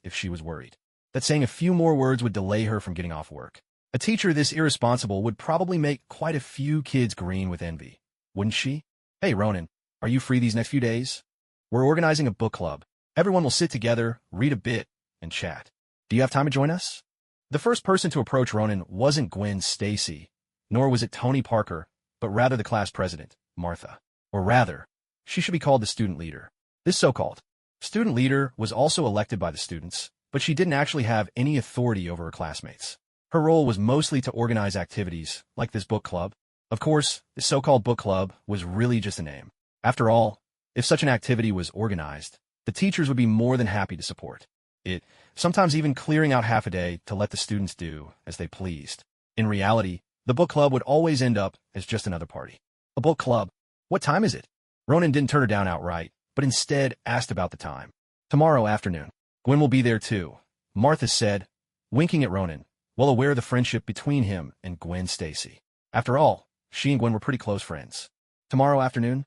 if she was worried that saying a few more words would delay her from getting off work. A teacher this irresponsible would probably make quite a few kids green with envy, wouldn't she? Hey, Ronan, are you free these next few days? We're organizing a book club. Everyone will sit together, read a bit, and chat. Do you have time to join us? The first person to approach Ronan wasn't Gwen Stacy, nor was it Tony Parker, but rather the class president, Martha. Or rather, she should be called the student leader. This so-called student leader was also elected by the students, but she didn't actually have any authority over her classmates. Her role was mostly to organize activities, like this book club, Of course, the so-called book club was really just a name. After all, if such an activity was organized, the teachers would be more than happy to support it, sometimes even clearing out half a day to let the students do as they pleased. In reality, the book club would always end up as just another party. A book club? What time is it? Ronan didn't turn her down outright, but instead asked about the time. Tomorrow afternoon. Gwen will be there too, Martha said, winking at Ronan, well aware of the friendship between him and Gwen Stacy. After all, she and Gwen were pretty close friends. Tomorrow afternoon?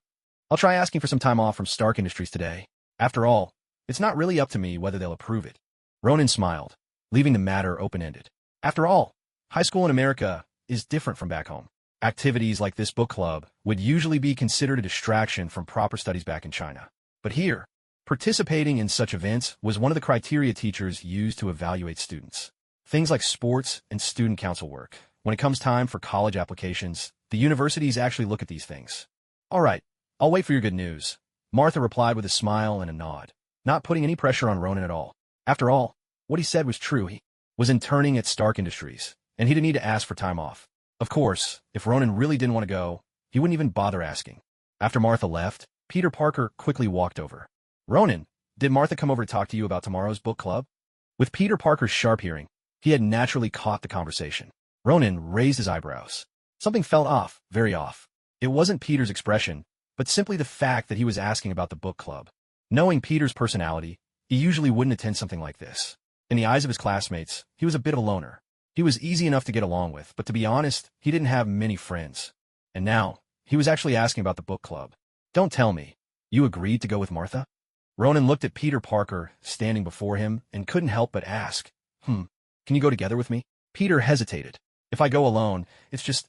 I'll try asking for some time off from Stark Industries today. After all, it's not really up to me whether they'll approve it. Ronan smiled, leaving the matter open-ended. After all, high school in America is different from back home. Activities like this book club would usually be considered a distraction from proper studies back in China. But here, participating in such events was one of the criteria teachers used to evaluate students. Things like sports and student council work. When it comes time for college applications, the universities actually look at these things. All right, I'll wait for your good news, Martha replied with a smile and a nod, not putting any pressure on Ronan at all. After all, what he said was true. He was interning at Stark Industries, and he didn't need to ask for time off. Of course, if Ronan really didn't want to go, he wouldn't even bother asking. After Martha left, Peter Parker quickly walked over. Ronan, did Martha come over to talk to you about tomorrow's book club? With Peter Parker's sharp hearing, he had naturally caught the conversation. Ronan raised his eyebrows. Something felt off, very off. It wasn't Peter's expression, but simply the fact that he was asking about the book club. Knowing Peter's personality, he usually wouldn't attend something like this. In the eyes of his classmates, he was a bit of a loner. He was easy enough to get along with, but to be honest, he didn't have many friends. And now, he was actually asking about the book club. Don't tell me, you agreed to go with Martha? Ronan looked at Peter Parker, standing before him, and couldn't help but ask, can you go together with me? Peter hesitated. If I go alone, it's just,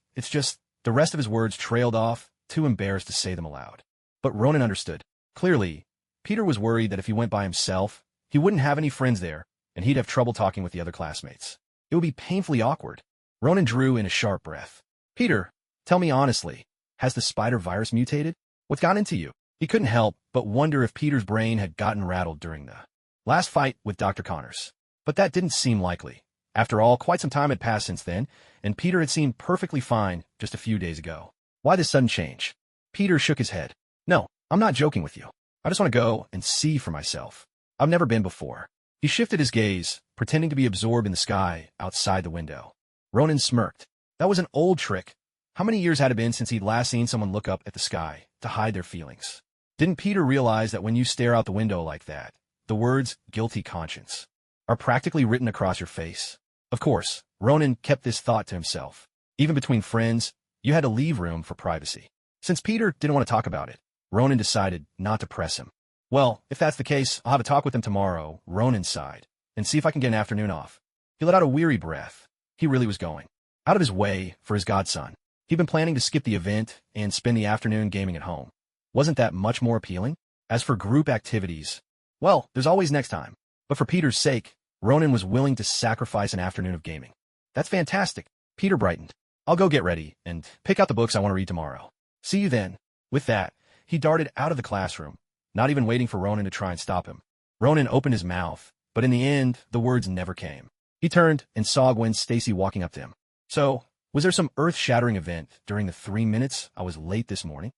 the rest of his words trailed off, too embarrassed to say them aloud. But Ronan understood. Clearly, Peter was worried that if he went by himself, he wouldn't have any friends there, and he'd have trouble talking with the other classmates. It would be painfully awkward. Ronan drew in a sharp breath. Peter, tell me honestly, has the spider virus mutated? What's got into you? He couldn't help but wonder if Peter's brain had gotten rattled during the last fight with Dr. Connors. But that didn't seem likely. After all, quite some time had passed since then, and Peter had seemed perfectly fine just a few days ago. Why this sudden change? Peter shook his head. No, I'm not joking with you. I just want to go and see for myself. I've never been before. He shifted his gaze, pretending to be absorbed in the sky outside the window. Ronan smirked. That was an old trick. How many years had it been since he'd last seen someone look up at the sky to hide their feelings? Didn't Peter realize that when you stare out the window like that, the words guilty conscience are practically written across your face? Of course, Ronan kept this thought to himself. Even between friends, you had to leave room for privacy. Since Peter didn't want to talk about it, Ronan decided not to press him. Well, if that's the case, I'll have a talk with him tomorrow, Ronan sighed, and see if I can get an afternoon off. He let out a weary breath. He really was going out of his way for his godson. He'd been planning to skip the event and spend the afternoon gaming at home. Wasn't that much more appealing? As for group activities, well, there's always next time. But for Peter's sake, Ronan was willing to sacrifice an afternoon of gaming. That's fantastic. Peter brightened. I'll go get ready and pick out the books I want to read tomorrow. See you then. With that, he darted out of the classroom, not even waiting for Ronan to try and stop him. Ronan opened his mouth, but in the end, the words never came. He turned and saw Gwen Stacy walking up to him. So, was there some earth-shattering event during the 3 minutes I was late this morning?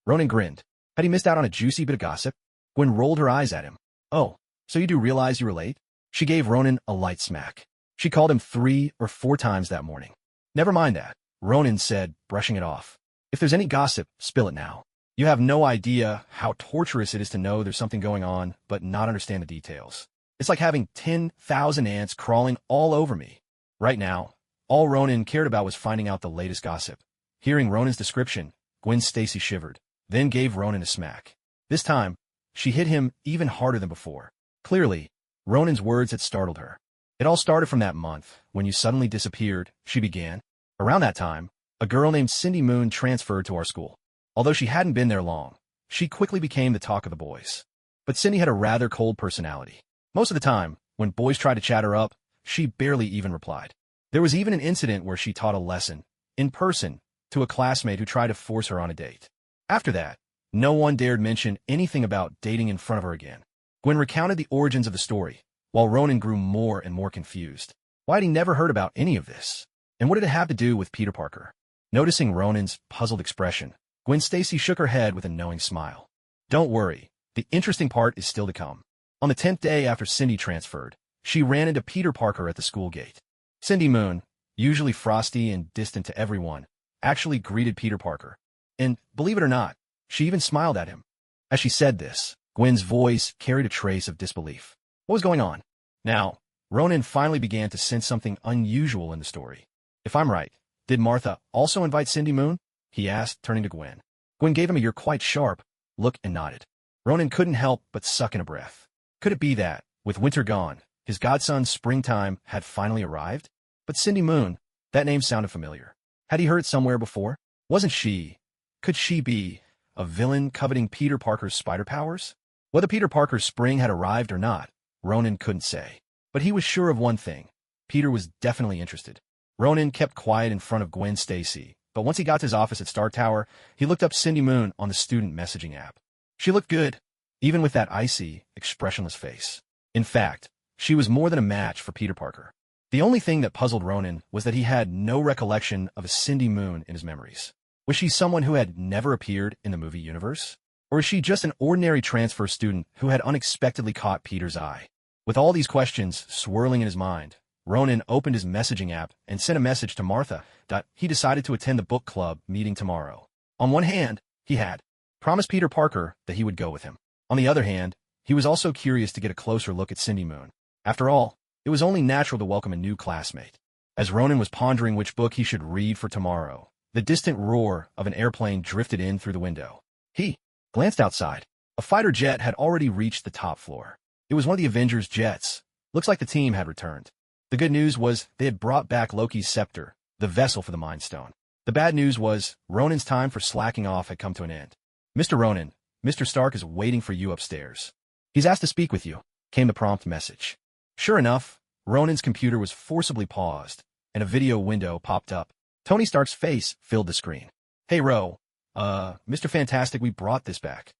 Ronan grinned. Had he missed out on a juicy bit of gossip? Gwen rolled her eyes at him. Oh, so you do realize you were late? She gave Ronan a light smack. She called him 3 or 4 times that morning. Never mind that, Ronan said, brushing it off. If there's any gossip, spill it now. You have no idea how torturous it is to know there's something going on, but not understand the details. It's like having 10,000 ants crawling all over me. Right now, all Ronan cared about was finding out the latest gossip. Hearing Ronan's description, Gwen Stacy shivered, then gave Ronan a smack. This time, she hit him even harder than before. Clearly, Ronan's words had startled her. It all started from that month, when you suddenly disappeared, she began. Around that time, a girl named Cindy Moon transferred to our school. Although she hadn't been there long, she quickly became the talk of the boys. But Cindy had a rather cold personality. Most of the time, when boys tried to chat her up, she barely even replied. There was even an incident where she taught a lesson, in person, to a classmate who tried to force her on a date. After that, no one dared mention anything about dating in front of her again. Gwen recounted the origins of the story, while Ronan grew more and more confused. Why had he never heard about any of this? And what did it have to do with Peter Parker? Noticing Ronan's puzzled expression, Gwen Stacy shook her head with a knowing smile. Don't worry, the interesting part is still to come. On the 10th day after Cindy transferred, she ran into Peter Parker at the school gate. Cindy Moon, usually frosty and distant to everyone, actually greeted Peter Parker. And, believe it or not, she even smiled at him. As she said this, Gwen's voice carried a trace of disbelief. What was going on? Now, Ronan finally began to sense something unusual in the story. If I'm right, did Martha also invite Cindy Moon? He asked, turning to Gwen. Gwen gave him a "you're quite sharp" look and nodded. Ronan couldn't help but suck in a breath. Could it be that, with winter gone, his godson's springtime had finally arrived? But Cindy Moon, that name sounded familiar. Had he heard it somewhere before? Wasn't she? Could she be a villain coveting Peter Parker's spider powers? Whether Peter Parker's spring had arrived or not, Ronan couldn't say. But he was sure of one thing. Peter was definitely interested. Ronan kept quiet in front of Gwen Stacy, but once he got to his office at Star Tower, he looked up Cindy Moon on the student messaging app. She looked good, even with that icy, expressionless face. In fact, she was more than a match for Peter Parker. The only thing that puzzled Ronan was that he had no recollection of a Cindy Moon in his memories. Was she someone who had never appeared in the movie universe? Or is she just an ordinary transfer student who had unexpectedly caught Peter's eye? With all these questions swirling in his mind, Ronan opened his messaging app and sent a message to Martha that he decided to attend the book club meeting tomorrow. On one hand, he had promised Peter Parker that he would go with him. On the other hand, he was also curious to get a closer look at Cindy Moon. After all, it was only natural to welcome a new classmate. As Ronan was pondering which book he should read for tomorrow, the distant roar of an airplane drifted in through the window. He glanced outside. A fighter jet had already reached the top floor. It was one of the Avengers' jets. Looks like the team had returned. The good news was they had brought back Loki's scepter, the vessel for the Mind Stone. The bad news was Ronan's time for slacking off had come to an end. Mr. Ronan, Mr. Stark is waiting for you upstairs. He's asked to speak with you, came the prompt message. Sure enough, Ronan's computer was forcibly paused, and a video window popped up. Tony Stark's face filled the screen. Hey, Ro. Mr. Fantastic, we brought this back.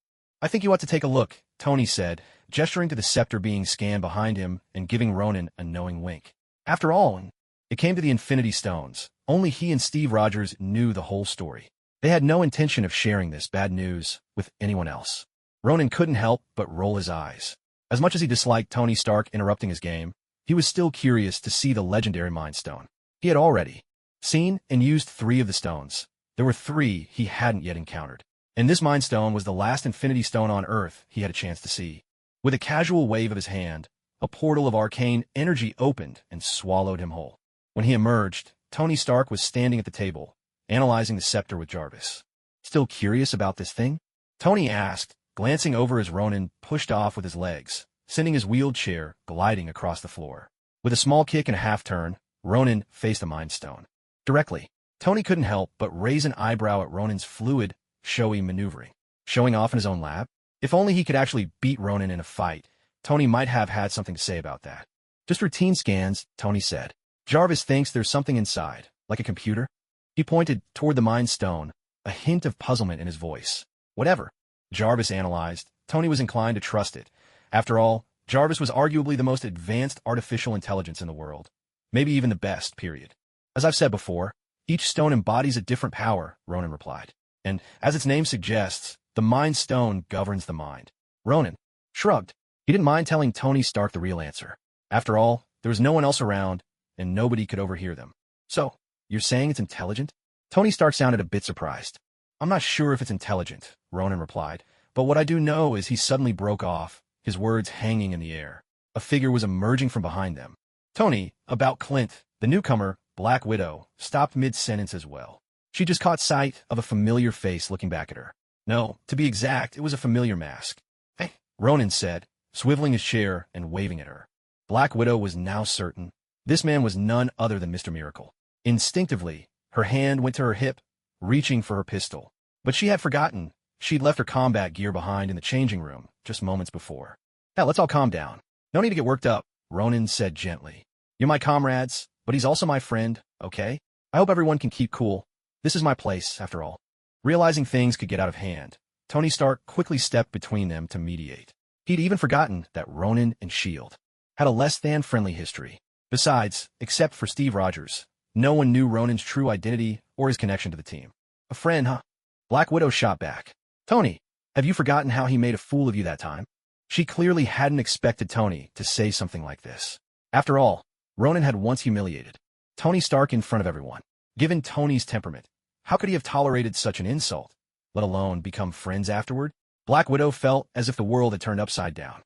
I think you ought to take a look, Tony said, gesturing to the scepter being scanned behind him and giving Ronan a knowing wink. After all, it came to the Infinity Stones. Only he and Steve Rogers knew the whole story. They had no intention of sharing this bad news with anyone else. Ronan couldn't help but roll his eyes. As much as he disliked Tony Stark interrupting his game, he was still curious to see the legendary Mind Stone. He had already seen and used 3 of the stones. There were 3 he hadn't yet encountered. And this Mind Stone was the last Infinity Stone on Earth he had a chance to see. With a casual wave of his hand, a portal of arcane energy opened and swallowed him whole. When he emerged, Tony Stark was standing at the table, analyzing the scepter with Jarvis. Still curious about this thing? Tony asked, glancing over as Ronan pushed off with his legs, sending his wheeled chair gliding across the floor. With a small kick and a half turn, Ronan faced the Mind Stone. Directly, Tony couldn't help but raise an eyebrow at Ronan's fluid, showy maneuvering. Showing off in his own lab? If only he could actually beat Ronan in a fight, Tony might have had something to say about that. Just routine scans, Tony said. Jarvis thinks there's something inside, like a computer. He pointed toward the Mind Stone, a hint of puzzlement in his voice. Whatever Jarvis analyzed, Tony was inclined to trust it. After all, Jarvis was arguably the most advanced artificial intelligence in the world. Maybe even the best, period. As I've said before, each stone embodies a different power, Ronan replied. And, as its name suggests, the Mind Stone governs the mind. Ronan shrugged. He didn't mind telling Tony Stark the real answer. After all, there was no one else around, and nobody could overhear them. So, you're saying it's intelligent? Tony Stark sounded a bit surprised. I'm not sure if it's intelligent, Ronan replied, but what I do know is he suddenly broke off, his words hanging in the air. A figure was emerging from behind them. Tony, about Clint, the newcomer, Black Widow, stopped mid-sentence as well. She just caught sight of a familiar face looking back at her. No, to be exact, it was a familiar mask. Hey, Ronan said, swiveling his chair and waving at her. Black Widow was now certain. This man was none other than Mr. Miracle. Instinctively, her hand went to her hip, reaching for her pistol. But she had forgotten. She'd left her combat gear behind in the changing room just moments before. Hell, let's all calm down. No need to get worked up, Ronan said gently. You're my comrades, but he's also my friend, okay? I hope everyone can keep cool. This is my place, after all. Realizing things could get out of hand, Tony Stark quickly stepped between them to mediate. He'd even forgotten that Ronan and S.H.I.E.L.D. had a less-than-friendly history. Besides, except for Steve Rogers, No one knew Ronan's true identity or his connection to the team. A friend, huh? Black Widow shot back. Tony, have you forgotten how he made a fool of you that time? She clearly hadn't expected Tony to say something like this. After all, Ronan had once humiliated Tony Stark in front of everyone. Given Tony's temperament, how could he have tolerated such an insult, let alone become friends afterward? Black Widow felt as if the world had turned upside down.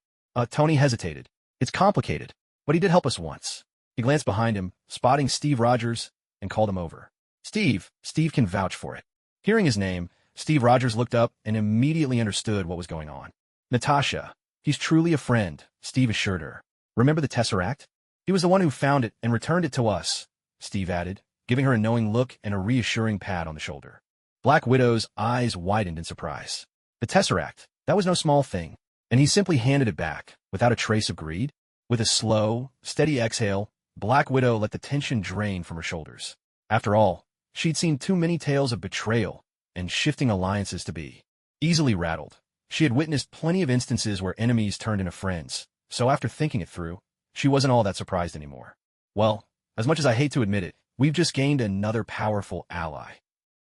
Tony hesitated. It's complicated, but he did help us once. He glanced behind him, spotting Steve Rogers, and called him over. Steve can vouch for it. Hearing his name, Steve Rogers looked up and immediately understood what was going on. Natasha, he's truly a friend, Steve assured her. Remember the Tesseract? He was the one who found it and returned it to us, Steve added, giving her a knowing look and a reassuring pat on the shoulder. Black Widow's eyes widened in surprise. The Tesseract, that was no small thing, and he simply handed it back, without a trace of greed. With a slow, steady exhale, Black Widow let the tension drain from her shoulders. After all, she'd seen too many tales of betrayal and shifting alliances to be easily rattled. She had witnessed plenty of instances where enemies turned into friends, so after thinking it through, she wasn't all that surprised anymore. Well, as much as I hate to admit it, we've just gained another powerful ally.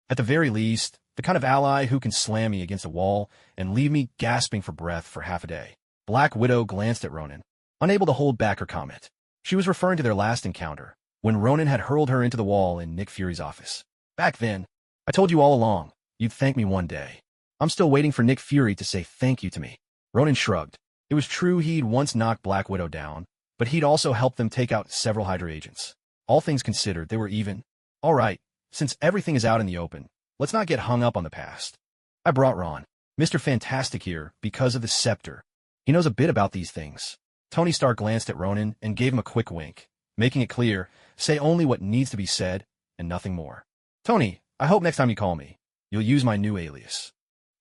At the very least, the kind of ally who can slam me against a wall and leave me gasping for breath for half a day. Black Widow glanced at Ronan, unable to hold back her comment. She was referring to their last encounter, when Ronan had hurled her into the wall in Nick Fury's office. Back then, I told you all along, you'd thank me one day. I'm still waiting for Nick Fury to say thank you to me. Ronan shrugged. It was true he'd once knocked Black Widow down, but he'd also helped them take out several Hydra agents. All things considered, they were even. All right, since everything is out in the open, let's not get hung up on the past. I brought Ron, Mr. Fantastic here, because of the scepter. He knows a bit about these things. Tony Stark glanced at Ronan and gave him a quick wink, making it clear, say only what needs to be said, and nothing more. Tony, I hope next time you call me, you'll use my new alias.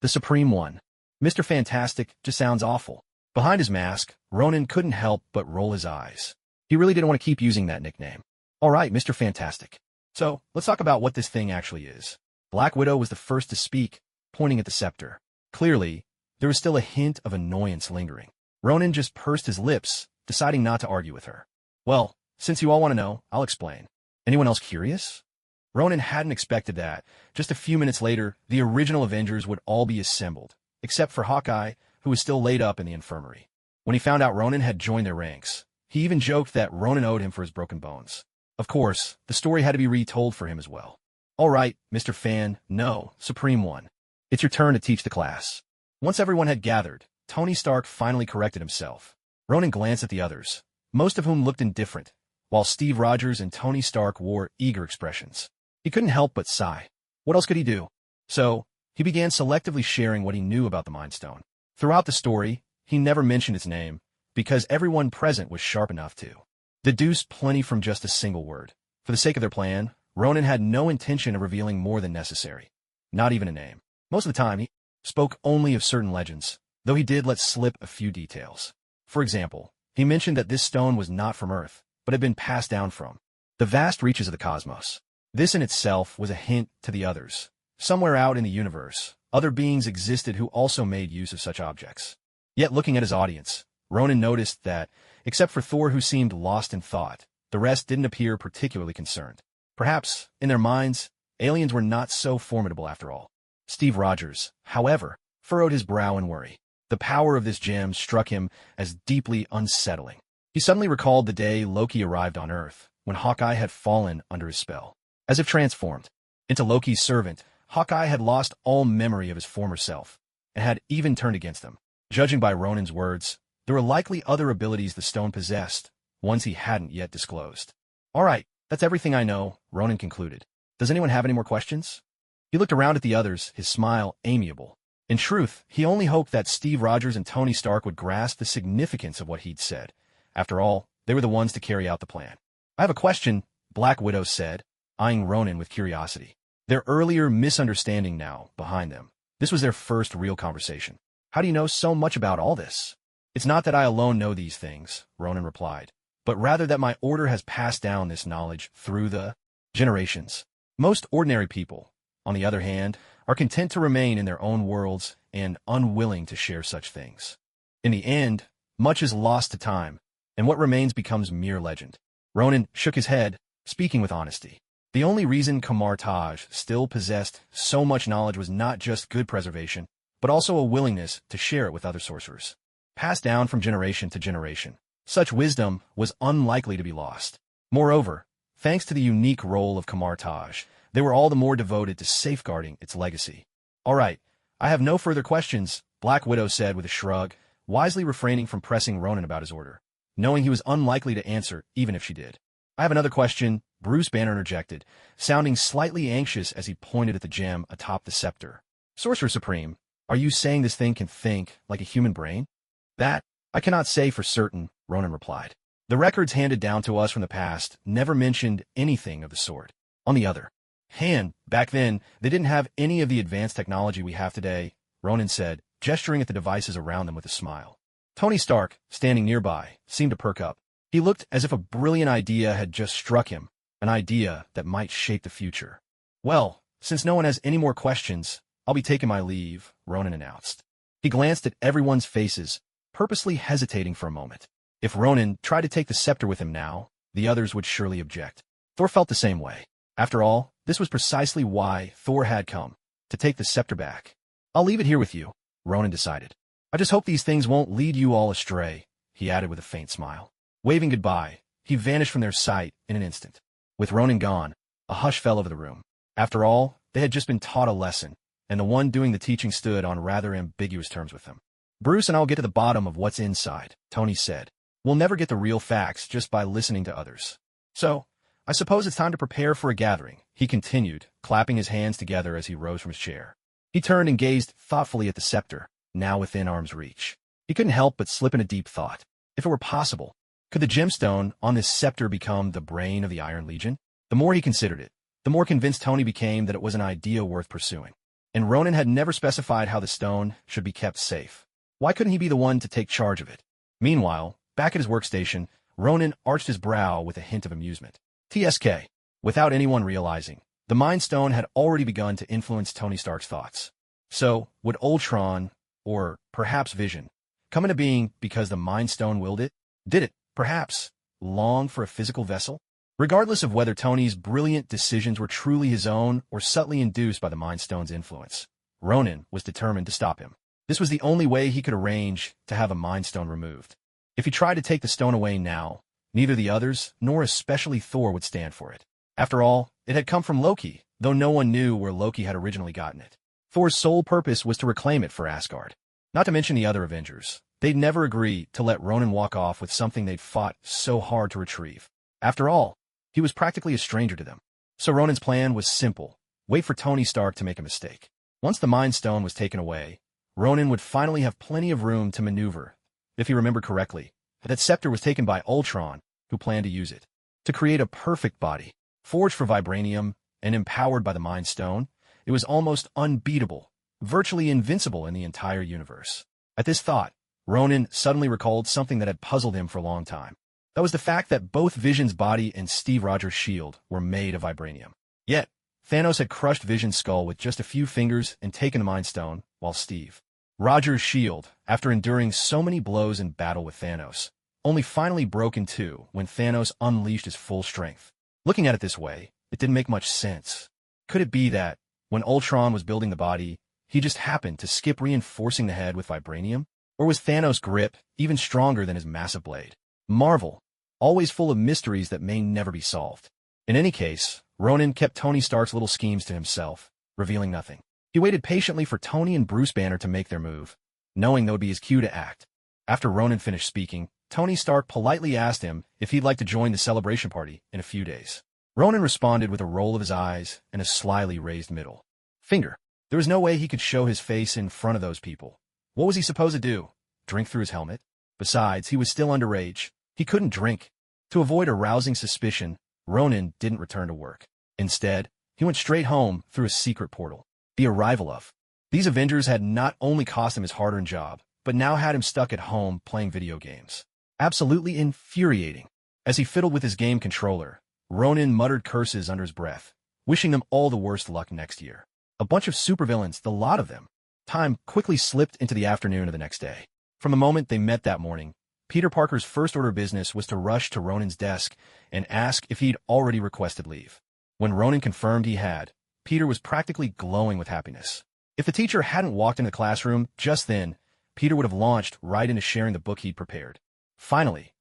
The Supreme One. Mr. Fantastic just sounds awful. Behind his mask, Ronan couldn't help but roll his eyes. He really didn't want to keep using that nickname. All right, Mr. Fantastic. So, let's talk about what this thing actually is. Black Widow was the first to speak, pointing at the scepter. Clearly, there was still a hint of annoyance lingering. Ronan just pursed his lips, deciding not to argue with her. Well, since you all want to know, I'll explain. Anyone else curious? Ronan hadn't expected that. Just a few minutes later, the original Avengers would all be assembled, except for Hawkeye, who was still laid up in the infirmary. When he found out Ronan had joined their ranks, he even joked that Ronan owed him for his broken bones. Of course, the story had to be retold for him as well. All right, Mr. Supreme One. It's your turn to teach the class. Once everyone had gathered, Tony Stark finally corrected himself. Ronan glanced at the others, most of whom looked indifferent, while Steve Rogers and Tony Stark wore eager expressions. He couldn't help but sigh. What else could he do? So, he began selectively sharing what he knew about the Mind Stone. Throughout the story, he never mentioned its name, because everyone present was sharp enough to deduce plenty from just a single word. For the sake of their plan, Ronan had no intention of revealing more than necessary. Not even a name. Most of the time, he spoke only of certain legends, though he did let slip a few details. For example, he mentioned that this stone was not from Earth, but had been passed down from the vast reaches of the cosmos. This in itself was a hint to the others. Somewhere out in the universe, other beings existed who also made use of such objects. Yet looking at his audience, Ronan noticed that, except for Thor who seemed lost in thought, the rest didn't appear particularly concerned. Perhaps, in their minds, aliens were not so formidable after all. Steve Rogers, however, furrowed his brow in worry. The power of this gem struck him as deeply unsettling. He suddenly recalled the day Loki arrived on Earth, when Hawkeye had fallen under his spell. As if transformed into Loki's servant, Hawkeye had lost all memory of his former self, and had even turned against him. Judging by Ronan's words, there were likely other abilities the stone possessed, ones he hadn't yet disclosed. All right, that's everything I know, Ronan concluded. Does anyone have any more questions? He looked around at the others, his smile amiable. In truth, he only hoped that Steve Rogers and Tony Stark would grasp the significance of what he'd said. After all, they were the ones to carry out the plan. I have a question, Black Widow said, eyeing Ronan with curiosity. Their earlier misunderstanding now behind them. This was their first real conversation. How do you know so much about all this? It's not that I alone know these things, Ronan replied, but rather that my order has passed down this knowledge through the generations. Most ordinary people, on the other hand, are content to remain in their own worlds and unwilling to share such things. In the end, much is lost to time, and what remains becomes mere legend. Ronan shook his head, speaking with honesty. The only reason Kamar Taj still possessed so much knowledge was not just good preservation, but also a willingness to share it with other sorcerers. Passed down from generation to generation, such wisdom was unlikely to be lost. Moreover, thanks to the unique role of Kamar Taj, they were all the more devoted to safeguarding its legacy. All right, I have no further questions, Black Widow said with a shrug, wisely refraining from pressing Ronan about his order, knowing he was unlikely to answer even if she did. I have another question, Bruce Banner interjected, sounding slightly anxious as he pointed at the gem atop the scepter. Sorcerer Supreme, are you saying this thing can think like a human brain? That, I cannot say for certain, Ronan replied. The records handed down to us from the past never mentioned anything of the sort. On the other hand, back then, they didn't have any of the advanced technology we have today, Ronan said, gesturing at the devices around them with a smile. Tony Stark, standing nearby, seemed to perk up. He looked as if a brilliant idea had just struck him, an idea that might shape the future. Well, since no one has any more questions, I'll be taking my leave, Ronan announced. He glanced at everyone's faces, purposely hesitating for a moment. If Ronan tried to take the scepter with him now, the others would surely object. Thor felt the same way. After all, this was precisely why Thor had come, to take the scepter back. I'll leave it here with you, Ronan decided. I just hope these things won't lead you all astray, he added with a faint smile. Waving goodbye, he vanished from their sight in an instant. With Ronan gone, a hush fell over the room. After all, they had just been taught a lesson, and the one doing the teaching stood on rather ambiguous terms with them. Bruce and I'll get to the bottom of what's inside, Tony said. We'll never get the real facts just by listening to others. So, I suppose it's time to prepare for a gathering, he continued, clapping his hands together as he rose from his chair. He turned and gazed thoughtfully at the scepter, now within arm's reach. He couldn't help but slip into deep thought. If it were possible, could the gemstone on this scepter become the brain of the Iron Legion? The more he considered it, the more convinced Tony became that it was an idea worth pursuing. And Ronan had never specified how the stone should be kept safe. Why couldn't he be the one to take charge of it? Meanwhile, back at his workstation, Ronan arched his brow with a hint of amusement. TSK. Without anyone realizing, the Mind Stone had already begun to influence Tony Stark's thoughts. So, would Ultron, or perhaps Vision, come into being because the Mind Stone willed it? Did it, perhaps, long for a physical vessel? Regardless of whether Tony's brilliant decisions were truly his own or subtly induced by the Mind Stone's influence, Ronan was determined to stop him. This was the only way he could arrange to have a Mind Stone removed. If he tried to take the stone away now, neither the others, nor especially Thor, would stand for it. After all, it had come from Loki, though no one knew where Loki had originally gotten it. Thor's sole purpose was to reclaim it for Asgard. Not to mention the other Avengers. They'd never agree to let Ronan walk off with something they'd fought so hard to retrieve. After all, he was practically a stranger to them. So Ronan's plan was simple. Wait for Tony Stark to make a mistake. Once the Mind Stone was taken away, Ronan would finally have plenty of room to maneuver. If he remembered correctly, that scepter was taken by Ultron, who planned to use it to create a perfect body, forged for vibranium and empowered by the Mind Stone. It was almost unbeatable, virtually invincible in the entire universe. At this thought, Ronan suddenly recalled something that had puzzled him for a long time. That was the fact that both Vision's body and Steve Rogers' shield were made of vibranium. Yet, Thanos had crushed Vision's skull with just a few fingers and taken the Mind Stone, while Steve Rogers' shield, after enduring so many blows in battle with Thanos, only finally broke in two when Thanos unleashed his full strength. Looking at it this way, it didn't make much sense. Could it be that, when Ultron was building the body, he just happened to skip reinforcing the head with vibranium? Or was Thanos' grip even stronger than his massive blade? Marvel, always full of mysteries that may never be solved. In any case, Ronan kept Tony Stark's little schemes to himself, revealing nothing. He waited patiently for Tony and Bruce Banner to make their move, knowing that would be his cue to act. After Ronan finished speaking, Tony Stark politely asked him if he'd like to join the celebration party in a few days. Ronan responded with a roll of his eyes and a slyly raised middle finger. There was no way he could show his face in front of those people. What was he supposed to do? Drink through his helmet? Besides, he was still underage. He couldn't drink. To avoid arousing suspicion, Ronan didn't return to work. Instead, he went straight home through a secret portal. The arrival of these Avengers had not only cost him his hard-earned job, but now had him stuck at home playing video games. Absolutely infuriating. As he fiddled with his game controller, Ronan muttered curses under his breath, wishing them all the worst luck next year. A bunch of supervillains, the lot of them. Time quickly slipped into the afternoon of the next day. From the moment they met that morning, Peter Parker's first order of business was to rush to Ronan's desk and ask if he'd already requested leave. When Ronan confirmed he had, Peter was practically glowing with happiness. If the teacher hadn't walked into the classroom just then, Peter would have launched right into sharing the book he'd prepared. Finally,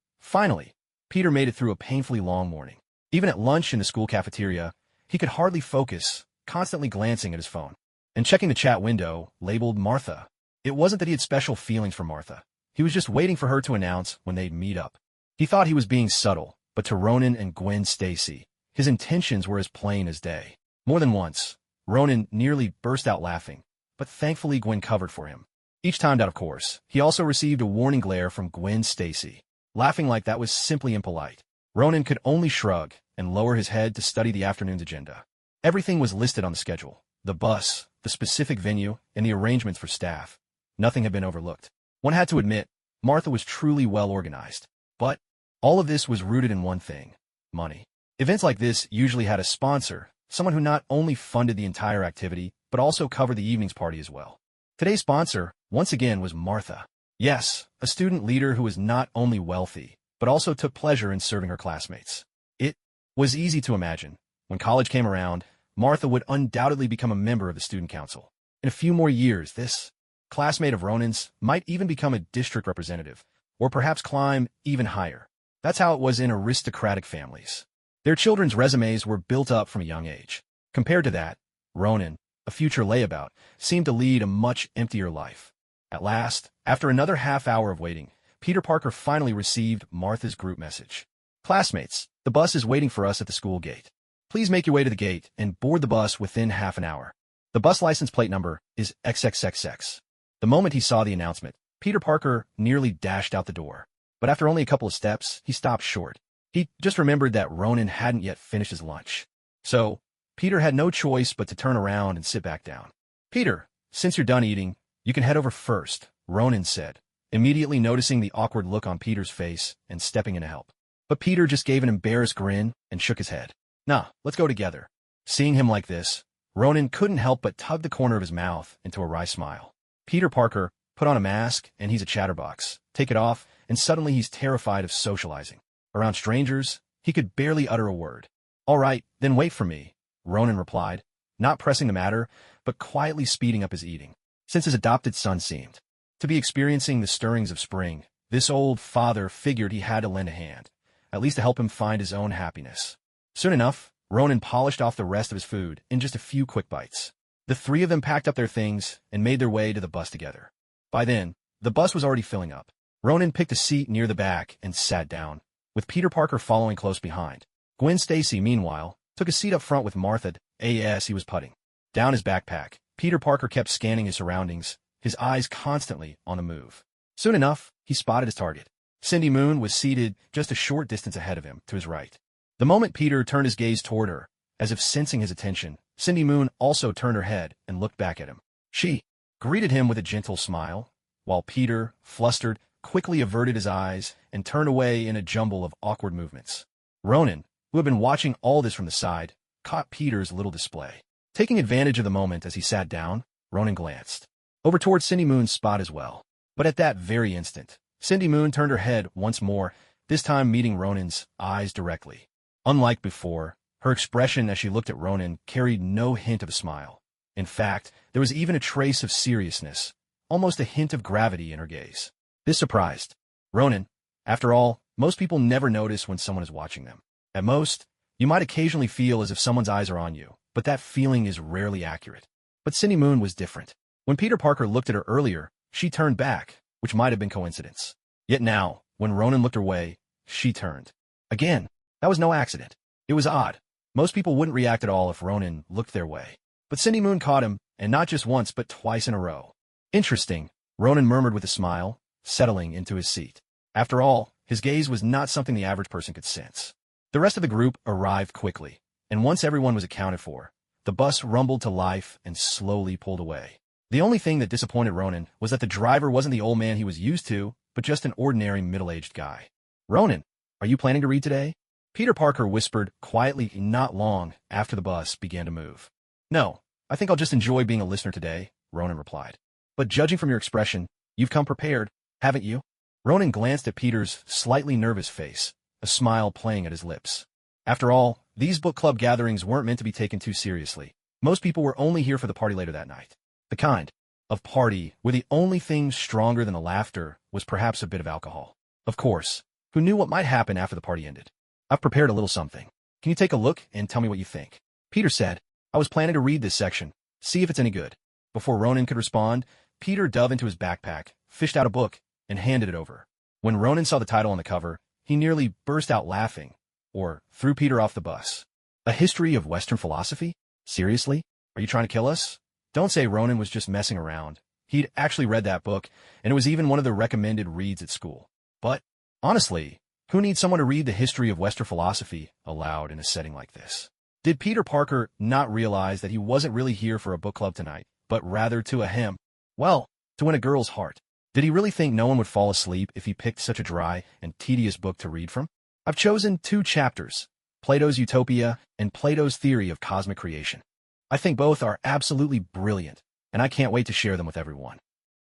Peter made it through a painfully long morning. Even at lunch in the school cafeteria, he could hardly focus, constantly glancing at his phone and checking the chat window labeled Martha. It wasn't that he had special feelings for Martha. He was just waiting for her to announce when they'd meet up. He thought he was being subtle, but to Ronan and Gwen Stacy, his intentions were as plain as day. More than once, Ronan nearly burst out laughing, but thankfully Gwen covered for him. Each time out, of course, he also received a warning glare from Gwen Stacy. Laughing like that was simply impolite. Ronan could only shrug and lower his head to study the afternoon's agenda. Everything was listed on the schedule: the bus, the specific venue, and the arrangements for staff. Nothing had been overlooked. One had to admit, Martha was truly well organized. But all of this was rooted in one thing: money. Events like this usually had a sponsor, someone who not only funded the entire activity, but also covered the evening's party as well. Today's sponsor, once again, was Martha. Yes, a student leader who was not only wealthy, but also took pleasure in serving her classmates. It was easy to imagine, when college came around, Martha would undoubtedly become a member of the student council. In a few more years, this classmate of Ronan's might even become a district representative, or perhaps climb even higher. That's how it was in aristocratic families. Their children's resumes were built up from a young age. Compared to that, Ronan, a future layabout, seemed to lead a much emptier life. At last, after another half hour of waiting, Peter Parker finally received Martha's group message. "Classmates, the bus is waiting for us at the school gate. Please make your way to the gate and board the bus within half an hour. The bus license plate number is XXXX. The moment he saw the announcement, Peter Parker nearly dashed out the door. But after only a couple of steps, he stopped short. He just remembered that Ronan hadn't yet finished his lunch. So, Peter had no choice but to turn around and sit back down. "Peter, since you're done eating, you can head over first," Ronan said, immediately noticing the awkward look on Peter's face and stepping in to help. But Peter just gave an embarrassed grin and shook his head. "Nah, let's go together." Seeing him like this, Ronan couldn't help but tug the corner of his mouth into a wry smile. Peter Parker put on a mask, and he's a chatterbox. Take it off, and suddenly he's terrified of socializing. Around strangers, he could barely utter a word. "All right, then wait for me," Ronan replied, not pressing the matter, but quietly speeding up his eating. Since his adopted son seemed to be experiencing the stirrings of spring, this old father figured he had to lend a hand, at least to help him find his own happiness. Soon enough, Ronan polished off the rest of his food in just a few quick bites. The three of them packed up their things and made their way to the bus together. By then, the bus was already filling up. Ronan picked a seat near the back and sat down, with Peter Parker following close behind. Gwen Stacy, meanwhile, took a seat up front with Martha as he was putting down his backpack. Peter Parker kept scanning his surroundings, his eyes constantly on the move. Soon enough, he spotted his target. Cindy Moon was seated just a short distance ahead of him, to his right. The moment Peter turned his gaze toward her, as if sensing his attention, Cindy Moon also turned her head and looked back at him. She greeted him with a gentle smile, while Peter, flustered, quickly averted his eyes and turned away in a jumble of awkward movements. Ronan, who had been watching all this from the side, caught Peter's little display. Taking advantage of the moment as he sat down, Ronan glanced over toward Cindy Moon's spot as well. But at that very instant, Cindy Moon turned her head once more, this time meeting Ronan's eyes directly. Unlike before, her expression as she looked at Ronan carried no hint of a smile. In fact, there was even a trace of seriousness, almost a hint of gravity in her gaze. This surprised Ronan. After all, most people never notice when someone is watching them. At most, you might occasionally feel as if someone's eyes are on you, but that feeling is rarely accurate. But Cindy Moon was different. When Peter Parker looked at her earlier, she turned back, which might have been coincidence. Yet now, when Ronan looked her way, she turned. Again, that was no accident. It was odd. Most people wouldn't react at all if Ronan looked their way. But Cindy Moon caught him, and not just once but twice in a row. Interesting, Ronan murmured with a smile, settling into his seat. After all, his gaze was not something the average person could sense. The rest of the group arrived quickly, and once everyone was accounted for, the bus rumbled to life and slowly pulled away. The only thing that disappointed Ronan was that the driver wasn't the old man he was used to, but just an ordinary middle-aged guy. "Ronan, are you planning to read today?" Peter Parker whispered quietly not long after the bus began to move. "No, I think I'll just enjoy being a listener today," Ronan replied. "But judging from your expression, you've come prepared, haven't you?" Ronan glanced at Peter's slightly nervous face, a smile playing at his lips. After all, these book club gatherings weren't meant to be taken too seriously. Most people were only here for the party later that night. The kind of party where the only thing stronger than the laughter was perhaps a bit of alcohol. Of course, who knew what might happen after the party ended? I've prepared a little something. Can you take a look and tell me what you think? Peter said, I was planning to read this section, see if it's any good. Before Ronan could respond, Peter dove into his backpack, fished out a book, and handed it over. When Ronan saw the title on the cover, he nearly burst out laughing, or threw Peter off the bus. A history of Western philosophy? Seriously? Are you trying to kill us? Don't say Ronan was just messing around. He'd actually read that book, and it was even one of the recommended reads at school. But, honestly, who needs someone to read the history of Western philosophy aloud in a setting like this? Did Peter Parker not realize that he wasn't really here for a book club tonight, but rather to to win a girl's heart? Did he really think no one would fall asleep if he picked such a dry and tedious book to read from? I've chosen 2 chapters, Plato's Utopia and Plato's Theory of Cosmic Creation. I think both are absolutely brilliant, and I can't wait to share them with everyone.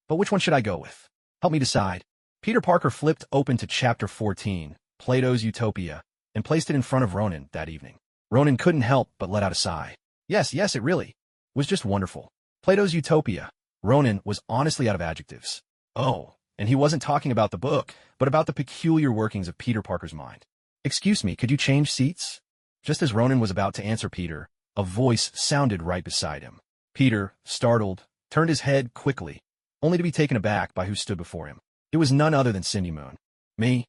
But which one should I go with? Help me decide. Peter Parker flipped open to chapter 14, Plato's Utopia, and placed it in front of Ronan that evening. Ronan couldn't help but let out a sigh. Yes, it really was just wonderful. Plato's Utopia. Ronan was honestly out of adjectives. Oh, and he wasn't talking about the book, but about the peculiar workings of Peter Parker's mind. Excuse me, could you change seats? Just as Ronan was about to answer Peter, a voice sounded right beside him. Peter, startled, turned his head quickly, only to be taken aback by who stood before him. It was none other than Cindy Moon. Me?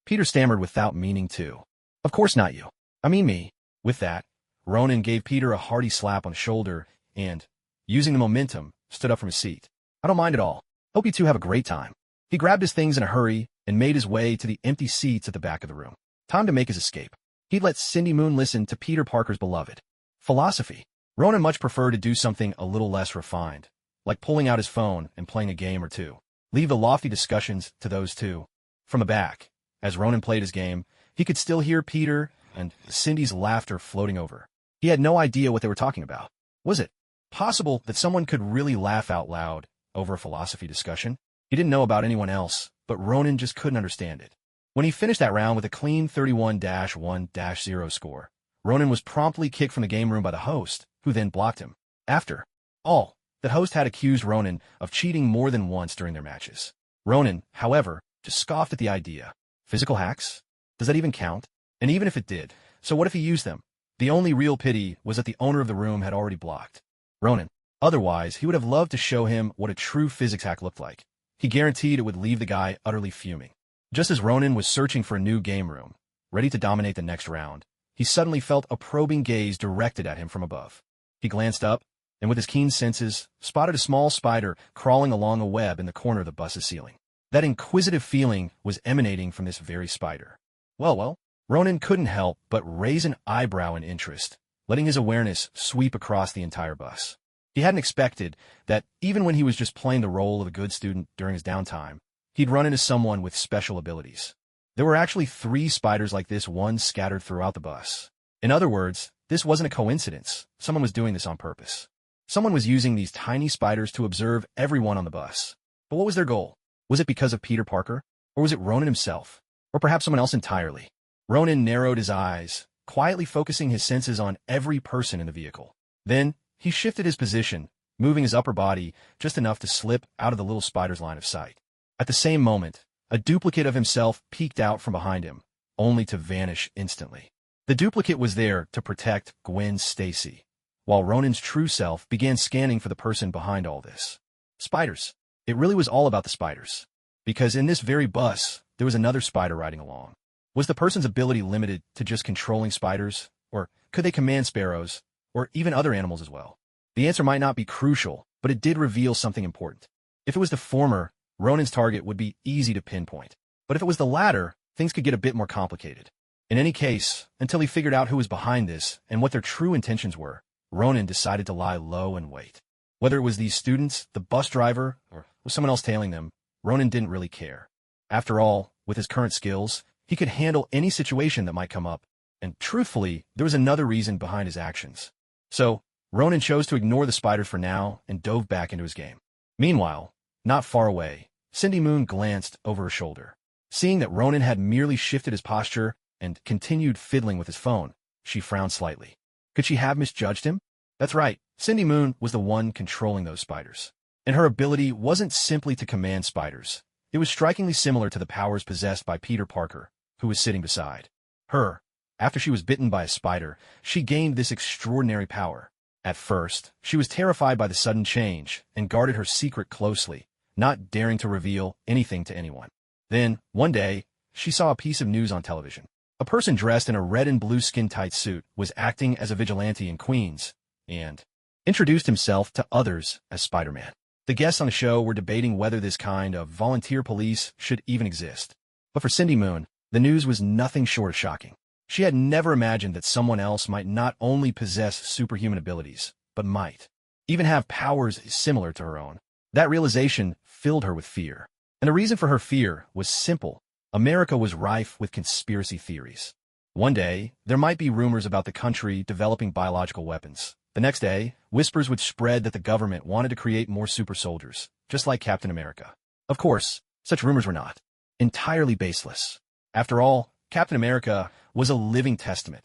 Peter stammered without meaning to. Of course not you. I mean me. With that, Ronan gave Peter a hearty slap on the shoulder and, using the momentum, stood up from his seat. I don't mind at all. Hope you two have a great time. He grabbed his things in a hurry and made his way to the empty seats at the back of the room. Time to make his escape. He'd let Cindy Moon listen to Peter Parker's beloved philosophy. Ronan much preferred to do something a little less refined, like pulling out his phone and playing a game or two. Leave the lofty discussions to those two. From the back, as Ronan played his game, he could still hear Peter and Cindy's laughter floating over. He had no idea what they were talking about. Was it possible that someone could really laugh out loud over a philosophy discussion? He didn't know about anyone else, but Ronan just couldn't understand it. When he finished that round with a clean 31-1-0 score, Ronan was promptly kicked from the game room by the host, who then blocked him. After all, the host had accused Ronan of cheating more than once during their matches. Ronan, however, just scoffed at the idea. Physical hacks? Does that even count? And even if it did, so what if he used them? The only real pity was that the owner of the room had already blocked Ronan. Otherwise, he would have loved to show him what a true physics hack looked like. He guaranteed it would leave the guy utterly fuming. Just as Ronan was searching for a new game room, ready to dominate the next round, he suddenly felt a probing gaze directed at him from above. He glanced up, and with his keen senses, spotted a small spider crawling along a web in the corner of the bus's ceiling. That inquisitive feeling was emanating from this very spider. Well, Ronan couldn't help but raise an eyebrow in interest, letting his awareness sweep across the entire bus. He hadn't expected that, even when he was just playing the role of a good student during his downtime, he'd run into someone with special abilities. There were actually 3 spiders like this one scattered throughout the bus. In other words, this wasn't a coincidence. Someone was doing this on purpose. Someone was using these tiny spiders to observe everyone on the bus. But what was their goal? Was it because of Peter Parker? Or was it Ronan himself? Or perhaps someone else entirely? Ronan narrowed his eyes, quietly focusing his senses on every person in the vehicle. Then, he shifted his position, moving his upper body just enough to slip out of the little spider's line of sight. At the same moment, a duplicate of himself peeked out from behind him, only to vanish instantly. The duplicate was there to protect Gwen Stacy, while Ronan's true self began scanning for the person behind all this. Spiders. It really was all about the spiders. Because in this very bus, there was another spider riding along. Was the person's ability limited to just controlling spiders? Or could they command sparrows, or even other animals as well? The answer might not be crucial, but it did reveal something important. If it was the former, Ronan's target would be easy to pinpoint. But if it was the latter, things could get a bit more complicated. In any case, until he figured out who was behind this and what their true intentions were, Ronan decided to lie low and wait. Whether it was these students, the bus driver, or was someone else tailing them, Ronan didn't really care. After all, with his current skills, he could handle any situation that might come up, and truthfully, there was another reason behind his actions. So, Ronan chose to ignore the spiders for now and dove back into his game. Meanwhile, not far away, Cindy Moon glanced over her shoulder. Seeing that Ronan had merely shifted his posture, and continued fiddling with his phone, she frowned slightly. Could she have misjudged him? That's right, Cindy Moon was the one controlling those spiders. And her ability wasn't simply to command spiders. It was strikingly similar to the powers possessed by Peter Parker, who was sitting beside her. After she was bitten by a spider, she gained this extraordinary power. At first, she was terrified by the sudden change and guarded her secret closely, not daring to reveal anything to anyone. Then, one day, she saw a piece of news on television. A person dressed in a red and blue skin-tight suit was acting as a vigilante in Queens, and introduced himself to others as Spider-Man. The guests on the show were debating whether this kind of volunteer police should even exist. But for Cindy Moon, the news was nothing short of shocking. She had never imagined that someone else might not only possess superhuman abilities, but might even have powers similar to her own. That realization filled her with fear. And the reason for her fear was simple. America was rife with conspiracy theories. One day, there might be rumors about the country developing biological weapons. The next day, whispers would spread that the government wanted to create more super soldiers, just like Captain America. Of course, such rumors were not entirely baseless. After all, Captain America was a living testament.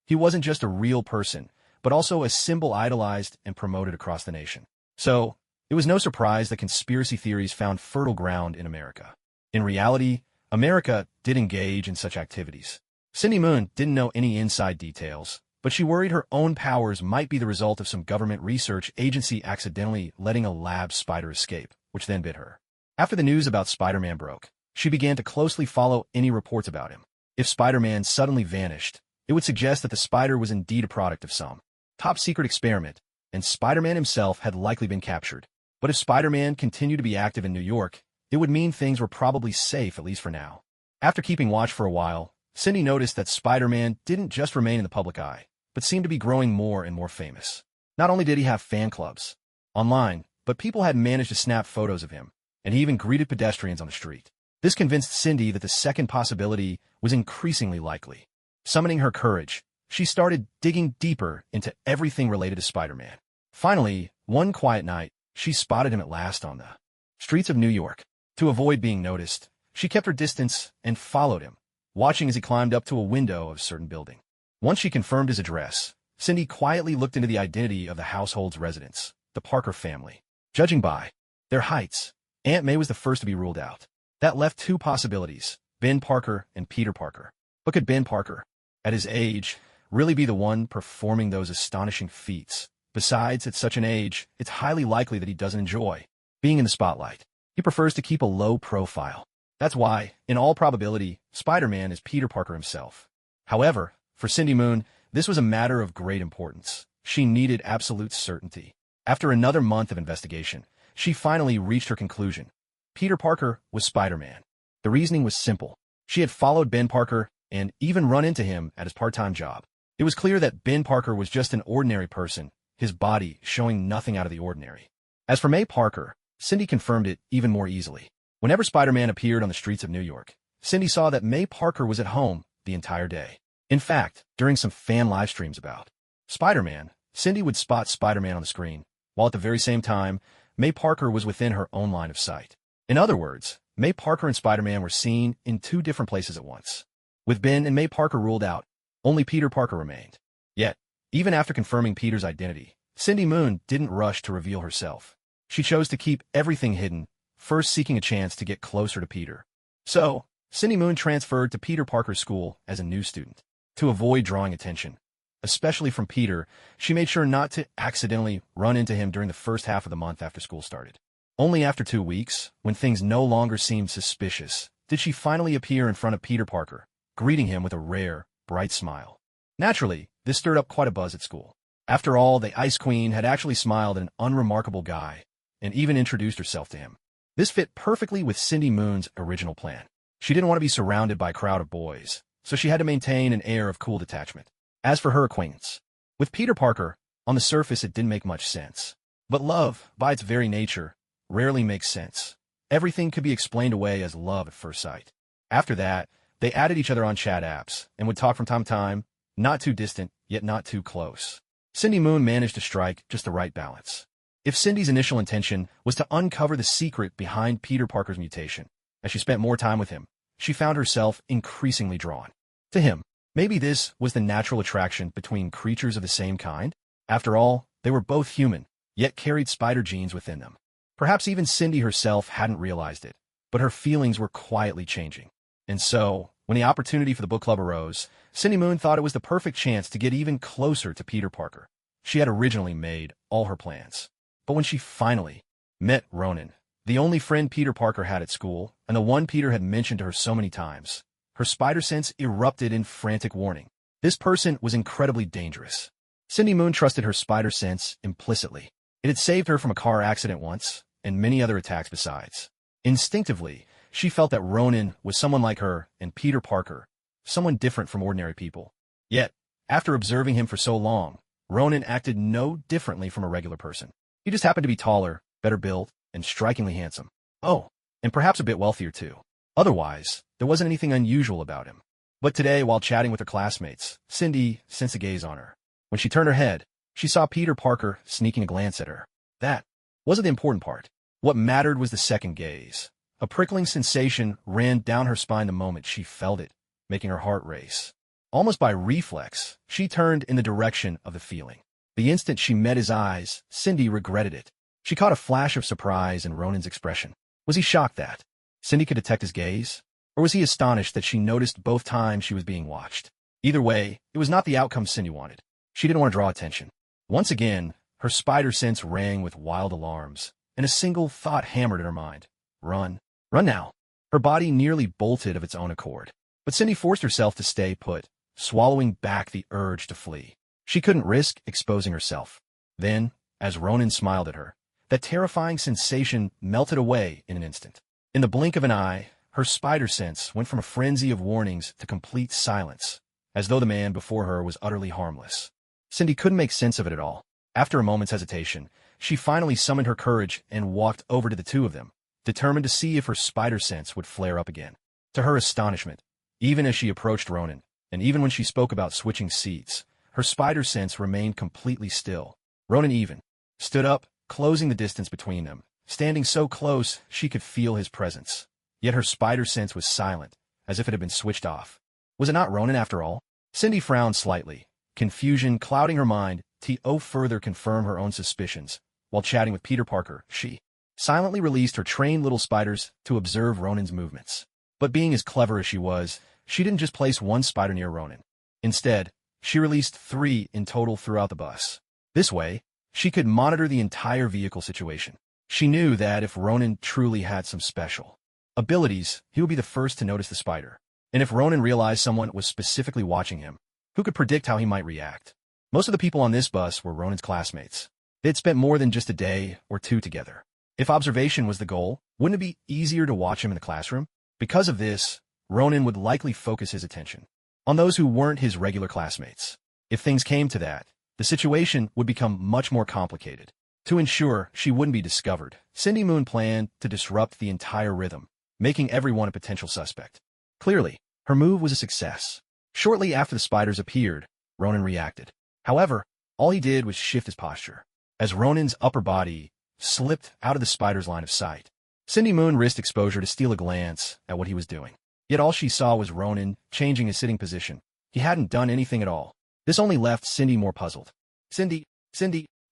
He wasn't just a real person, but also a symbol idolized and promoted across the nation. So, it was no surprise that conspiracy theories found fertile ground in America. In reality, America did engage in such activities. Cindy Moon didn't know any inside details, but she worried her own powers might be the result of some government research agency accidentally letting a lab spider escape, which then bit her. After the news about Spider-Man broke, she began to closely follow any reports about him. If Spider-Man suddenly vanished, it would suggest that the spider was indeed a product of some top-secret experiment, and Spider-Man himself had likely been captured. But if Spider-Man continued to be active in New York, it would mean things were probably safe, at least for now. After keeping watch for a while, Cindy noticed that Spider-Man didn't just remain in the public eye, but seemed to be growing more and more famous. Not only did he have fan clubs online, but people had managed to snap photos of him, and he even greeted pedestrians on the street. This convinced Cindy that the second possibility was increasingly likely. Summoning her courage, she started digging deeper into everything related to Spider-Man. Finally, one quiet night, she spotted him at last on the streets of New York. To avoid being noticed, she kept her distance and followed him, watching as he climbed up to a window of a certain building. Once she confirmed his address, Cindy quietly looked into the identity of the household's residents, the Parker family. Judging by their heights, Aunt May was the first to be ruled out. That left two possibilities, Ben Parker and Peter Parker. But could Ben Parker, at his age, really be the one performing those astonishing feats? Besides, at such an age, it's highly likely that he doesn't enjoy being in the spotlight. He prefers to keep a low profile. That's why, in all probability, Spider-Man is Peter Parker himself. However, for Cindy Moon, this was a matter of great importance. She needed absolute certainty. After another month of investigation, she finally reached her conclusion. Peter Parker was Spider-Man. The reasoning was simple. She had followed Ben Parker and even run into him at his part-time job. It was clear that Ben Parker was just an ordinary person, his body showing nothing out of the ordinary. As for May Parker, Cindy confirmed it even more easily. Whenever Spider-Man appeared on the streets of New York, Cindy saw that May Parker was at home the entire day. In fact, during some fan live streams about Spider-Man, Cindy would spot Spider-Man on the screen, while at the very same time, May Parker was within her own line of sight. In other words, May Parker and Spider-Man were seen in two different places at once. With Ben and May Parker ruled out, only Peter Parker remained. Yet, even after confirming Peter's identity, Cindy Moon didn't rush to reveal herself. She chose to keep everything hidden, first seeking a chance to get closer to Peter. So, Cindy Moon transferred to Peter Parker's school as a new student. To avoid drawing attention, especially from Peter, she made sure not to accidentally run into him during the first half of the month after school started. Only after 2 weeks, when things no longer seemed suspicious, did she finally appear in front of Peter Parker, greeting him with a rare, bright smile. Naturally, this stirred up quite a buzz at school. After all, the Ice Queen had actually smiled at an unremarkable guy, and even introduced herself to him. This fit perfectly with Cindy Moon's original plan. She didn't want to be surrounded by a crowd of boys, so she had to maintain an air of cool detachment. As for her acquaintance with Peter Parker, on the surface it didn't make much sense. But love, by its very nature, rarely makes sense. Everything could be explained away as love at first sight. After that, they added each other on chat apps, and would talk from time to time, not too distant, yet not too close. Cindy Moon managed to strike just the right balance. If Cindy's initial intention was to uncover the secret behind Peter Parker's mutation, as she spent more time with him, she found herself increasingly drawn To him, maybe this was the natural attraction between creatures of the same kind. After all, they were both human, yet carried spider genes within them. Perhaps even Cindy herself hadn't realized it, but her feelings were quietly changing. And so, when the opportunity for the book club arose, Cindy Moon thought it was the perfect chance to get even closer to Peter Parker. She had originally made all her plans. But when she finally met Ronan, the only friend Peter Parker had at school, and the one Peter had mentioned to her so many times, her spider sense erupted in frantic warning. This person was incredibly dangerous. Cindy Moon trusted her spider sense implicitly. It had saved her from a car accident once, and many other attacks besides. Instinctively, she felt that Ronan was someone like her and Peter Parker, someone different from ordinary people. Yet, after observing him for so long, Ronan acted no differently from a regular person. He just happened to be taller, better built, and strikingly handsome. Oh, and perhaps a bit wealthier too. Otherwise, there wasn't anything unusual about him. But today, while chatting with her classmates, Cindy sensed a gaze on her. When she turned her head, she saw Peter Parker sneaking a glance at her. That wasn't the important part. What mattered was the second gaze. A prickling sensation ran down her spine the moment she felt it, making her heart race. Almost by reflex, she turned in the direction of the feeling. The instant she met his eyes, Cindy regretted it. She caught a flash of surprise in Ronan's expression. Was he shocked that Cindy could detect his gaze? Or was he astonished that she noticed both times she was being watched? Either way, it was not the outcome Cindy wanted. She didn't want to draw attention. Once again, her spider sense rang with wild alarms, and a single thought hammered in her mind. Run. Run now. Her body nearly bolted of its own accord. But Cindy forced herself to stay put, swallowing back the urge to flee. She couldn't risk exposing herself. Then, as Ronan smiled at her, that terrifying sensation melted away in an instant. In the blink of an eye, her spider sense went from a frenzy of warnings to complete silence, as though the man before her was utterly harmless. Cindy couldn't make sense of it at all. After a moment's hesitation, she finally summoned her courage and walked over to the two of them, determined to see if her spider sense would flare up again. To her astonishment, even as she approached Ronan, and even when she spoke about switching seats, her spider sense remained completely still. Ronan even stood up, closing the distance between them, standing so close she could feel his presence. Yet her spider sense was silent, as if it had been switched off. Was it not Ronan after all? Cindy frowned slightly, confusion clouding her mind to further confirm her own suspicions. While chatting with Peter Parker, she silently released her trained little spiders to observe Ronan's movements. But being as clever as she was, she didn't just place one spider near Ronan. Instead, she released 3 in total throughout the bus. This way, she could monitor the entire vehicle situation. She knew that if Ronan truly had some special abilities, he would be the first to notice the spider. And if Ronan realized someone was specifically watching him, who could predict how he might react? Most of the people on this bus were Ronan's classmates. They'd spent more than just a day or two together. If observation was the goal, wouldn't it be easier to watch him in the classroom? Because of this, Ronan would likely focus his attention on those who weren't his regular classmates. If things came to that, the situation would become much more complicated. To ensure she wouldn't be discovered, Cindy Moon planned to disrupt the entire rhythm, making everyone a potential suspect. Clearly, her move was a success. Shortly after the spiders appeared, Ronan reacted. However, all he did was shift his posture. As Ronan's upper body slipped out of the spider's line of sight, Cindy Moon risked exposure to steal a glance at what he was doing. Yet all she saw was Ronan changing his sitting position. He hadn't done anything at all. This only left Cindy more puzzled. Cindy,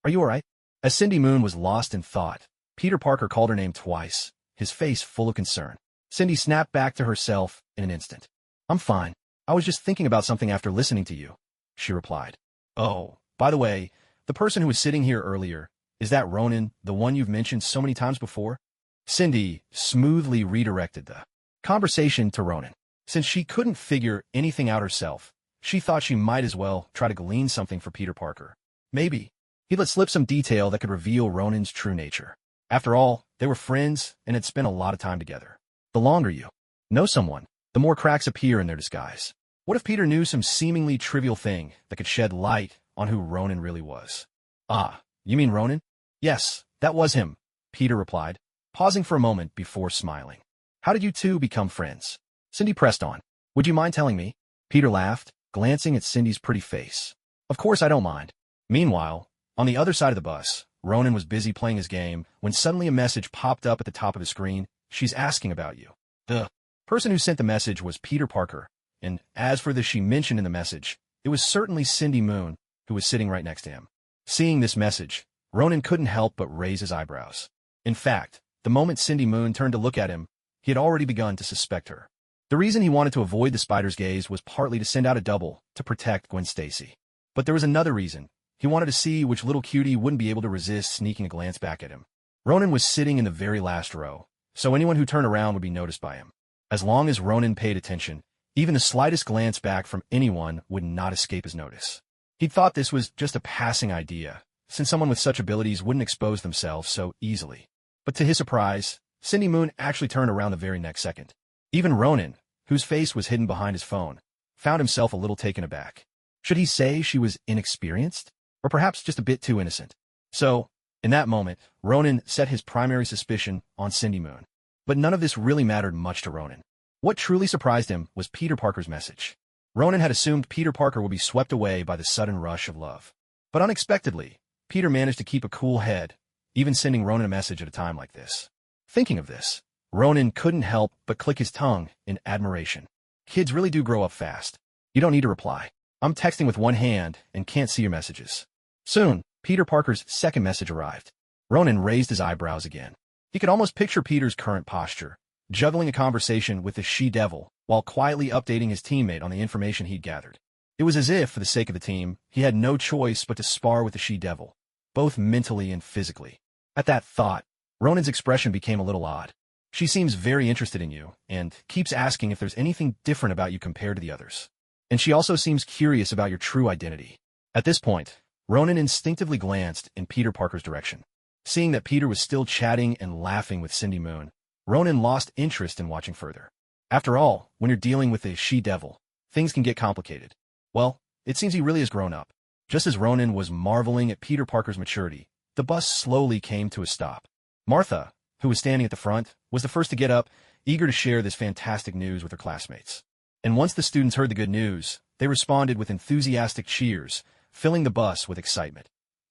are you all right? As Cindy Moon was lost in thought, Peter Parker called her name twice, his face full of concern. Cindy snapped back to herself in an instant. I'm fine. I was just thinking about something after listening to you, she replied. Oh, by the way, the person who was sitting here earlier, is that Ronan, the one you've mentioned so many times before? Cindy smoothly redirected the conversation to Ronan. Since she couldn't figure anything out herself, she thought she might as well try to glean something for Peter Parker. Maybe he'd let slip some detail that could reveal Ronan's true nature. After all, they were friends and had spent a lot of time together. The longer you know someone, the more cracks appear in their disguise. What if Peter knew some seemingly trivial thing that could shed light on who Ronan really was? Ah, you mean Ronan? Yes, that was him, Peter replied, pausing for a moment before smiling. How did you two become friends? Cindy pressed on. Would you mind telling me? Peter laughed, glancing at Cindy's pretty face. Of course I don't mind. Meanwhile, on the other side of the bus, Ronan was busy playing his game when suddenly a message popped up at the top of the screen. She's asking about you. The person who sent the message was Peter Parker, and as for the she mentioned in the message, it was certainly Cindy Moon, who was sitting right next to him. Seeing this message, Ronan couldn't help but raise his eyebrows. In fact, the moment Cindy Moon turned to look at him, he had already begun to suspect her. The reason he wanted to avoid the spider's gaze was partly to send out a double to protect Gwen Stacy. But there was another reason. He wanted to see which little cutie wouldn't be able to resist sneaking a glance back at him. Ronan was sitting in the very last row, so anyone who turned around would be noticed by him. As long as Ronan paid attention, even the slightest glance back from anyone would not escape his notice. He'd thought this was just a passing idea, since someone with such abilities wouldn't expose themselves so easily. But to his surprise, Cindy Moon actually turned around the very next second. Even Ronan, whose face was hidden behind his phone, found himself a little taken aback. Should he say she was inexperienced? Or perhaps just a bit too innocent? So, in that moment, Ronan set his primary suspicion on Cindy Moon. But none of this really mattered much to Ronan. What truly surprised him was Peter Parker's message. Ronan had assumed Peter Parker would be swept away by the sudden rush of love. But unexpectedly, Peter managed to keep a cool head, even sending Ronan a message at a time like this. Thinking of this, Ronan couldn't help but click his tongue in admiration. Kids really do grow up fast. You don't need to reply. I'm texting with one hand and can't see your messages. Soon, Peter Parker's second message arrived. Ronan raised his eyebrows again. He could almost picture Peter's current posture, juggling a conversation with the she-devil while quietly updating his teammate on the information he'd gathered. It was as if, for the sake of the team, he had no choice but to spar with the she-devil, both mentally and physically. At that thought, Ronan's expression became a little odd. She seems very interested in you, and keeps asking if there's anything different about you compared to the others. And she also seems curious about your true identity. At this point, Ronan instinctively glanced in Peter Parker's direction. Seeing that Peter was still chatting and laughing with Cindy Moon, Ronan lost interest in watching further. After all, when you're dealing with a she-devil, things can get complicated. Well, it seems he really has grown up. Just as Ronan was marveling at Peter Parker's maturity, the bus slowly came to a stop. Martha, who was standing at the front, was the first to get up, eager to share this fantastic news with her classmates. And once the students heard the good news, they responded with enthusiastic cheers, filling the bus with excitement.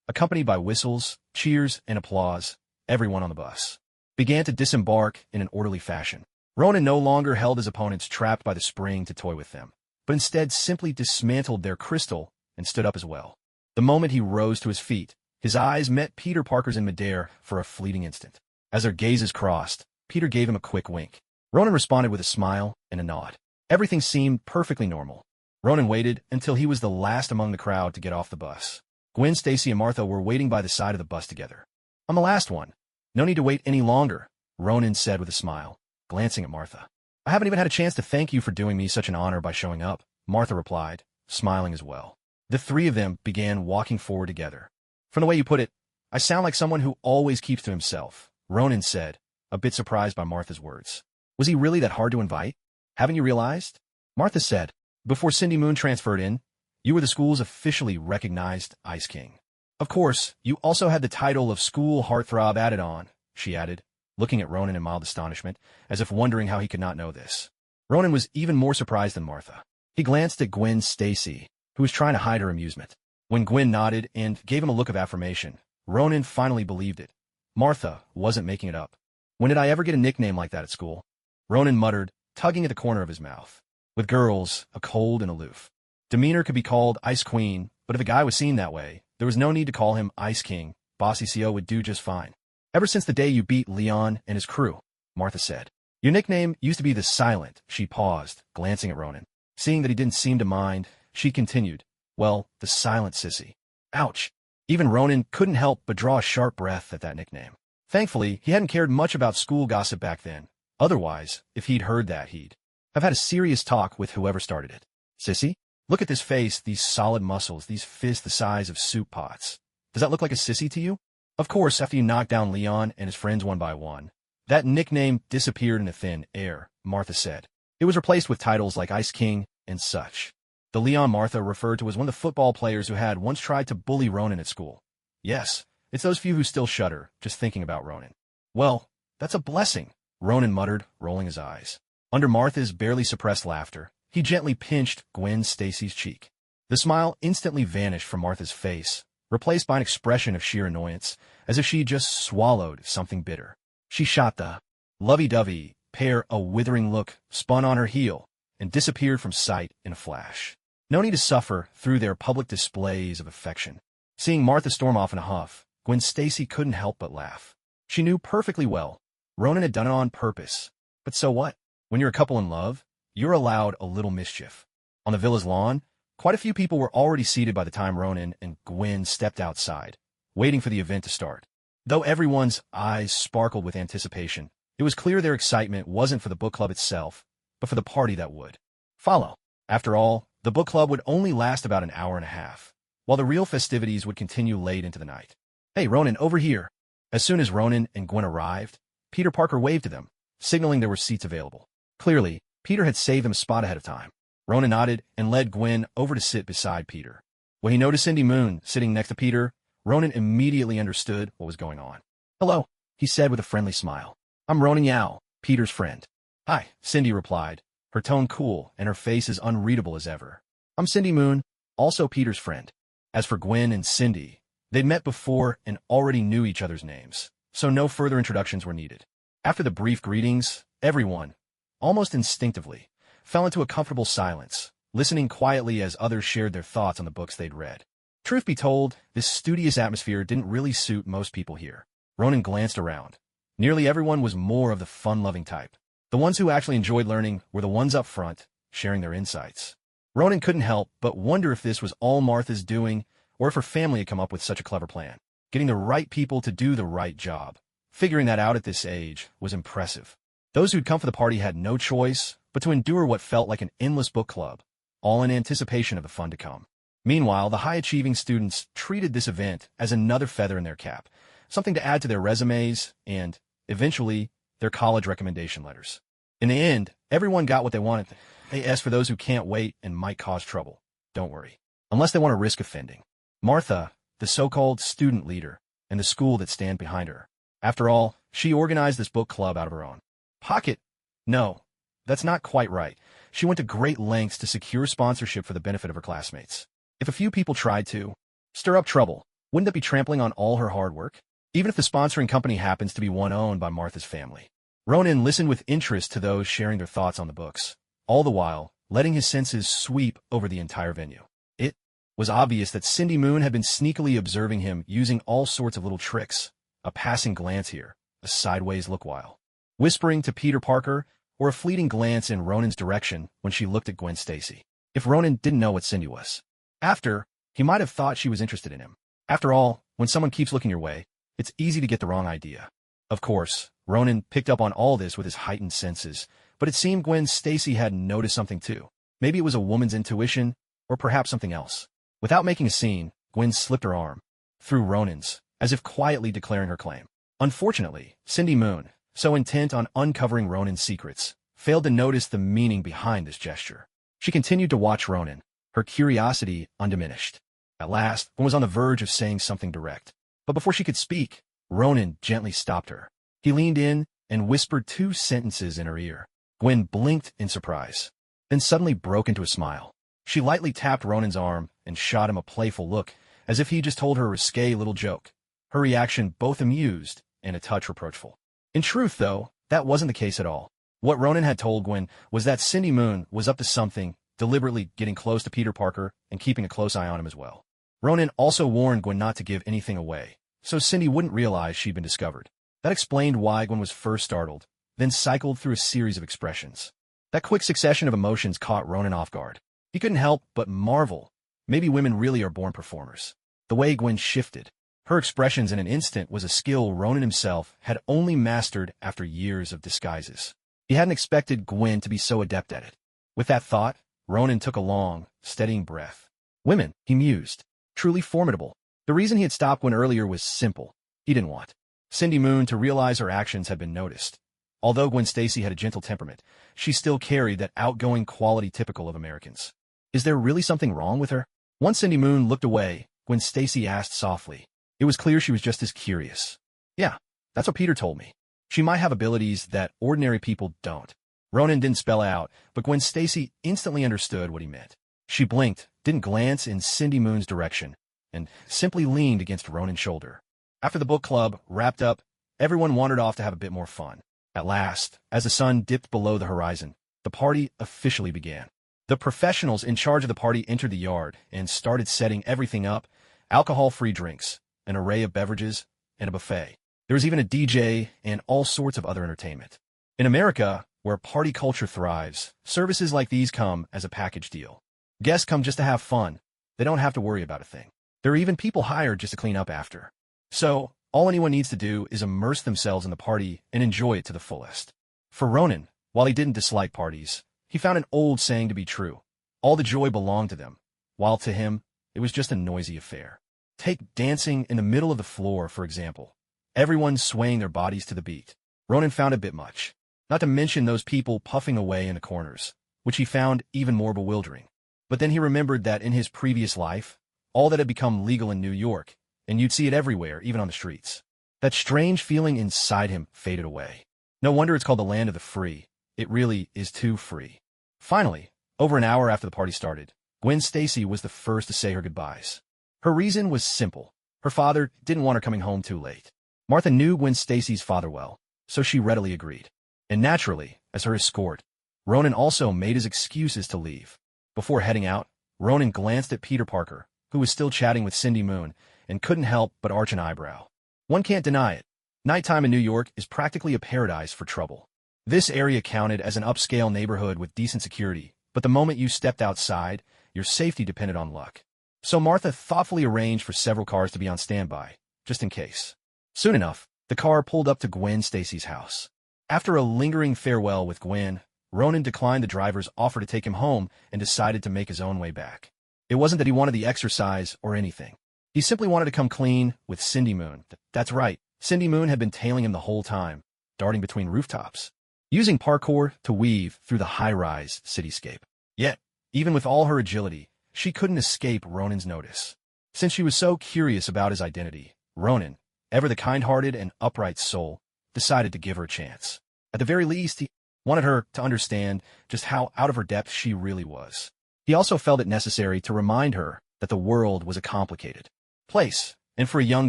Accompanied by whistles, cheers, and applause, everyone on the bus began to disembark in an orderly fashion. Ronan no longer held his opponents trapped by the spring to toy with them, but instead simply dismantled their crystal and stood up as well. The moment he rose to his feet, his eyes met Peter Parker's in midair for a fleeting instant. As their gazes crossed, Peter gave him a quick wink. Ronan responded with a smile and a nod. Everything seemed perfectly normal. Ronan waited until he was the last among the crowd to get off the bus. Gwen Stacy and Martha were waiting by the side of the bus together. I'm the last one. No need to wait any longer, Ronan said with a smile, glancing at Martha. I haven't even had a chance to thank you for doing me such an honor by showing up, Martha replied, smiling as well. The three of them began walking forward together. From the way you put it, I sound like someone who always keeps to himself, Ronan said, a bit surprised by Martha's words. Was he really that hard to invite? Haven't you realized? Martha said, before Cindy Moon transferred in, you were the school's officially recognized Ice King. Of course, you also had the title of school heartthrob added on, she added, looking at Ronan in mild astonishment, as if wondering how he could not know this. Ronan was even more surprised than Martha. He glanced at Gwen Stacy, who was trying to hide her amusement. When Gwen nodded and gave him a look of affirmation, Ronan finally believed it. Martha wasn't making it up. When did I ever get a nickname like that at school? Ronan muttered, tugging at the corner of his mouth. With girls, a cold and aloof demeanor could be called Ice Queen, but if a guy was seen that way, there was no need to call him Ice King. Bossy CO would do just fine. Ever since the day you beat Leon and his crew, Martha said. Your nickname used to be the Silent. She paused, glancing at Ronan. Seeing that he didn't seem to mind, she continued, well, the Silent Sissy. Ouch. Even Ronan couldn't help but draw a sharp breath at that nickname. Thankfully, he hadn't cared much about school gossip back then. Otherwise, if he'd heard that, he'd have had a serious talk with whoever started it. Sissy? Look at this face, these solid muscles, these fists the size of soup pots. Does that look like a sissy to you? Of course, after you knocked down Leon and his friends one by one, that nickname disappeared in a thin air, Martha said. It was replaced with titles like Ice King and such. The Leon Martha referred to as one of the football players who had once tried to bully Ronan at school. Yes, it's those few who still shudder, just thinking about Ronan. Well, that's a blessing, Ronan muttered, rolling his eyes. Under Martha's barely suppressed laughter, he gently pinched Gwen Stacy's cheek. The smile instantly vanished from Martha's face, replaced by an expression of sheer annoyance, as if she just swallowed something bitter. She shot the lovey-dovey pair a withering look, spun on her heel, and disappeared from sight in a flash. No need to suffer through their public displays of affection. Seeing Martha storm off in a huff, Gwen Stacy couldn't help but laugh. She knew perfectly well Ronan had done it on purpose. But so what? When you're a couple in love, you're allowed a little mischief. On the villa's lawn, quite a few people were already seated by the time Ronan and Gwen stepped outside, waiting for the event to start. Though everyone's eyes sparkled with anticipation, it was clear their excitement wasn't for the book club itself, but for the party that would follow. After all, the book club would only last about an hour and a half, while the real festivities would continue late into the night. "Hey, Ronan, over here." As soon as Ronan and Gwen arrived, Peter Parker waved to them, signaling there were seats available. Clearly, Peter had saved them a spot ahead of time. Ronan nodded and led Gwen over to sit beside Peter. When he noticed Cindy Moon sitting next to Peter, Ronan immediately understood what was going on. "Hello," he said with a friendly smile. "I'm Ronan Yao, Peter's friend." "Hi," Cindy replied, her tone cool and her face as unreadable as ever. "I'm Cindy Moon, also Peter's friend." As for Gwen and Cindy, they'd met before and already knew each other's names, so no further introductions were needed. After the brief greetings, everyone, almost instinctively, fell into a comfortable silence, listening quietly as others shared their thoughts on the books they'd read. Truth be told, this studious atmosphere didn't really suit most people here. Ronan glanced around. Nearly everyone was more of the fun-loving type. The ones who actually enjoyed learning were the ones up front, sharing their insights. Ronan couldn't help but wonder if this was all Martha's doing, or if her family had come up with such a clever plan. Getting the right people to do the right job. Figuring that out at this age was impressive. Those who'd come for the party had no choice but to endure what felt like an endless book club, all in anticipation of the fun to come. Meanwhile, the high-achieving students treated this event as another feather in their cap, something to add to their resumes and, eventually, their college recommendation letters. In the end, everyone got what they wanted. As for those who can't wait and might cause trouble, don't worry, unless they want to risk offending. Martha, the so-called student leader, and the school that stand behind her. After all, she organized this book club out of her own pocket. No, that's not quite right. She went to great lengths to secure sponsorship for the benefit of her classmates. If a few people tried to stir up trouble, wouldn't that be trampling on all her hard work? Even if the sponsoring company happens to be one owned by Martha's family. Ronan listened with interest to those sharing their thoughts on the books, all the while letting his senses sweep over the entire venue. It was obvious that Cindy Moon had been sneakily observing him using all sorts of little tricks, a passing glance here, a sideways look while whispering to Peter Parker, or a fleeting glance in Ronan's direction when she looked at Gwen Stacy. If Ronan didn't know what Cindy was after, he might have thought she was interested in him. After all, when someone keeps looking your way, it's easy to get the wrong idea. Of course, Ronan picked up on all this with his heightened senses, but it seemed Gwen Stacy had noticed something too. Maybe it was a woman's intuition, or perhaps something else. Without making a scene, Gwen slipped her arm through Ronan's, as if quietly declaring her claim. Unfortunately, Cindy Moon, so intent on uncovering Ronan's secrets, failed to notice the meaning behind this gesture. She continued to watch Ronan, her curiosity undiminished. At last, Gwen was on the verge of saying something direct. But before she could speak, Ronan gently stopped her. He leaned in and whispered 2 sentences in her ear. Gwen blinked in surprise, then suddenly broke into a smile. She lightly tapped Ronan's arm and shot him a playful look, as if he just told her a risque little joke. Her reaction both amused and a touch reproachful. In truth, though, that wasn't the case at all. What Ronan had told Gwen was that Cindy Moon was up to something, deliberately getting close to Peter Parker and keeping a close eye on him as well. Ronan also warned Gwen not to give anything away, so Cindy wouldn't realize she'd been discovered. That explained why Gwen was first startled, then cycled through a series of expressions. That quick succession of emotions caught Ronan off guard. He couldn't help but marvel. Maybe women really are born performers. The way Gwen shifted, her expressions in an instant, was a skill Ronan himself had only mastered after years of disguises. He hadn't expected Gwen to be so adept at it. With that thought, Ronan took a long, steadying breath. Women, he mused, truly formidable. The reason he had stopped Gwen earlier was simple. He didn't want Cindy Moon to realize her actions had been noticed. Although Gwen Stacy had a gentle temperament, she still carried that outgoing quality typical of Americans. Is there really something wrong with her? Once Cindy Moon looked away, Gwen Stacy asked softly. It was clear she was just as curious. Yeah, that's what Peter told me. She might have abilities that ordinary people don't. Ronan didn't spell out, but Gwen Stacy instantly understood what he meant. She blinked, didn't glance in Cindy Moon's direction, and simply leaned against Ronan's shoulder. After the book club wrapped up, everyone wandered off to have a bit more fun. At last, as the sun dipped below the horizon, the party officially began. The professionals in charge of the party entered the yard and started setting everything up: alcohol-free drinks, an array of beverages, and a buffet. There was even a DJ and all sorts of other entertainment. In America, where party culture thrives, services like these come as a package deal. Guests come just to have fun. They don't have to worry about a thing. There are even people hired just to clean up after. So, all anyone needs to do is immerse themselves in the party and enjoy it to the fullest. For Ronan, while he didn't dislike parties, he found an old saying to be true: all the joy belonged to them, while to him, it was just a noisy affair. Take dancing in the middle of the floor, for example. Everyone swaying their bodies to the beat. Ronan found it a bit much. Not to mention those people puffing away in the corners, which he found even more bewildering. But then he remembered that in his previous life, all that had become legal in New York, and you'd see it everywhere, even on the streets. That strange feeling inside him faded away. No wonder it's called the land of the free. It really is too free. Finally, over an hour after the party started, Gwen Stacy was the first to say her goodbyes. Her reason was simple. Her father didn't want her coming home too late. Martha knew Gwen Stacy's father well, so she readily agreed. And naturally, as her escort, Ronan also made his excuses to leave. Before heading out, Ronan glanced at Peter Parker, who was still chatting with Cindy Moon, and couldn't help but arch an eyebrow. One can't deny it. Nighttime in New York is practically a paradise for trouble. This area counted as an upscale neighborhood with decent security, but the moment you stepped outside, your safety depended on luck. So Martha thoughtfully arranged for several cars to be on standby, just in case. Soon enough, the car pulled up to Gwen Stacy's house. After a lingering farewell with Gwen, Ronan declined the driver's offer to take him home and decided to make his own way back. It wasn't that he wanted the exercise or anything. He simply wanted to come clean with Cindy Moon. That's right, Cindy Moon had been tailing him the whole time, darting between rooftops, using parkour to weave through the high-rise cityscape. Yet, even with all her agility, she couldn't escape Ronan's notice. Since she was so curious about his identity, Ronan, ever the kind-hearted and upright soul, decided to give her a chance. At the very least, he wanted her to understand just how out of her depth she really was. He also felt it necessary to remind her that the world was a complicated place, and for a young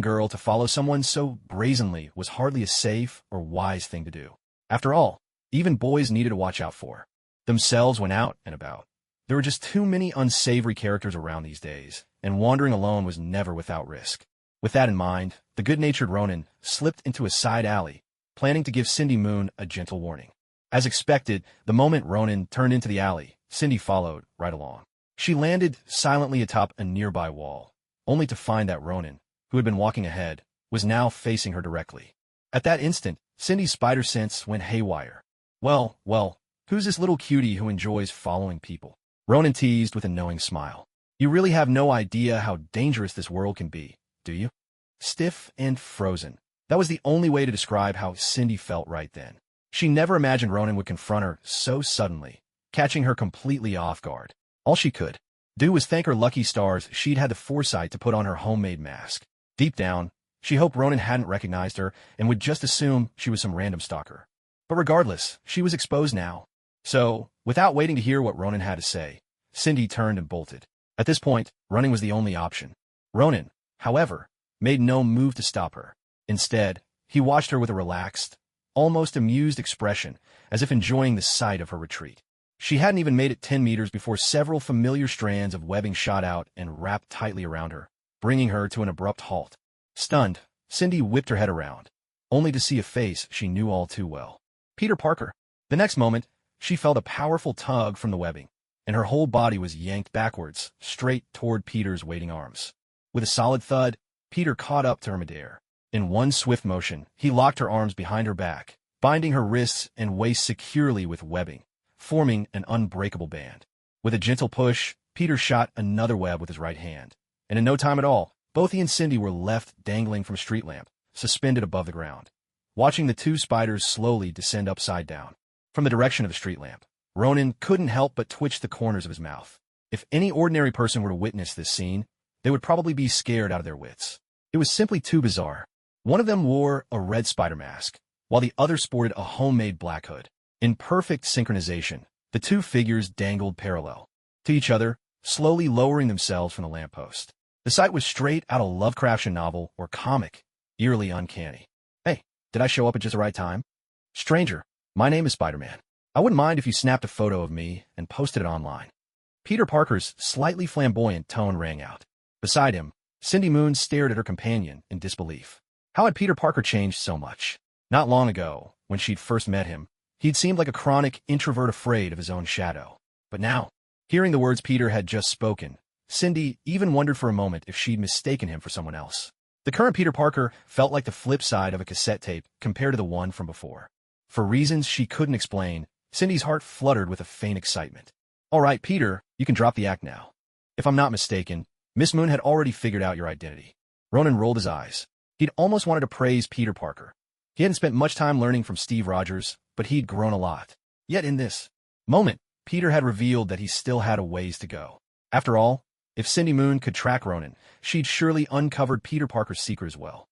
girl to follow someone so brazenly was hardly a safe or wise thing to do. After all, even boys needed to watch out for themselves when out and about. There were just too many unsavory characters around these days, and wandering alone was never without risk. With that in mind, the good-natured Ronan slipped into a side alley, planning to give Cindy Moon a gentle warning. As expected, the moment Ronan turned into the alley, Cindy followed right along. She landed silently atop a nearby wall, only to find that Ronan, who had been walking ahead, was now facing her directly. At that instant, Cindy's spider sense went haywire. Well, who's this little cutie who enjoys following people? Ronan teased with a knowing smile. You really have no idea how dangerous this world can be, do you? Stiff and frozen. That was the only way to describe how Cindy felt right then. She never imagined Ronan would confront her so suddenly, catching her completely off guard. All she could do was thank her lucky stars she'd had the foresight to put on her homemade mask. Deep down, she hoped Ronan hadn't recognized her and would just assume she was some random stalker. But regardless, she was exposed now. So, without waiting to hear what Ronan had to say, Cindy turned and bolted. At this point, running was the only option. Ronan, however, made no move to stop her. Instead, he watched her with a relaxed, almost amused expression, as if enjoying the sight of her retreat. She hadn't even made it 10 meters before several familiar strands of webbing shot out and wrapped tightly around her, bringing her to an abrupt halt. Stunned, Cindy whipped her head around, only to see a face she knew all too well. Peter Parker. The next moment, she felt a powerful tug from the webbing, and her whole body was yanked backwards, straight toward Peter's waiting arms. With a solid thud, Peter caught up to her midair. In one swift motion, he locked her arms behind her back, binding her wrists and waist securely with webbing, forming an unbreakable band. With a gentle push, Peter shot another web with his right hand, and in no time at all, both he and Cindy were left dangling from a street lamp, suspended above the ground, watching the two spiders slowly descend upside down. From the direction of the street lamp, Ronan couldn't help but twitch the corners of his mouth. If any ordinary person were to witness this scene, they would probably be scared out of their wits. It was simply too bizarre. One of them wore a red spider mask, while the other sported a homemade black hood. In perfect synchronization, the two figures dangled parallel to each other, slowly lowering themselves from the lamppost. The sight was straight out of Lovecraftian novel or comic, eerily uncanny. Hey, did I show up at just the right time? Stranger, my name is Spider-Man. I wouldn't mind if you snapped a photo of me and posted it online. Peter Parker's slightly flamboyant tone rang out. Beside him, Cindy Moon stared at her companion in disbelief. How had Peter Parker changed so much? Not long ago, when she'd first met him, he'd seemed like a chronic introvert afraid of his own shadow. But now, hearing the words Peter had just spoken, Cindy even wondered for a moment if she'd mistaken him for someone else. The current Peter Parker felt like the flip side of a cassette tape compared to the one from before. For reasons she couldn't explain, Cindy's heart fluttered with a faint excitement. All right, Peter, you can drop the act now. If I'm not mistaken, Miss Moon had already figured out your identity. Ronan rolled his eyes. He'd almost wanted to praise Peter Parker. He hadn't spent much time learning from Steve Rogers, but he'd grown a lot. Yet in this moment, Peter had revealed that he still had a ways to go. After all, if Cindy Moon could track Ronan, she'd surely uncovered Peter Parker's secret as well.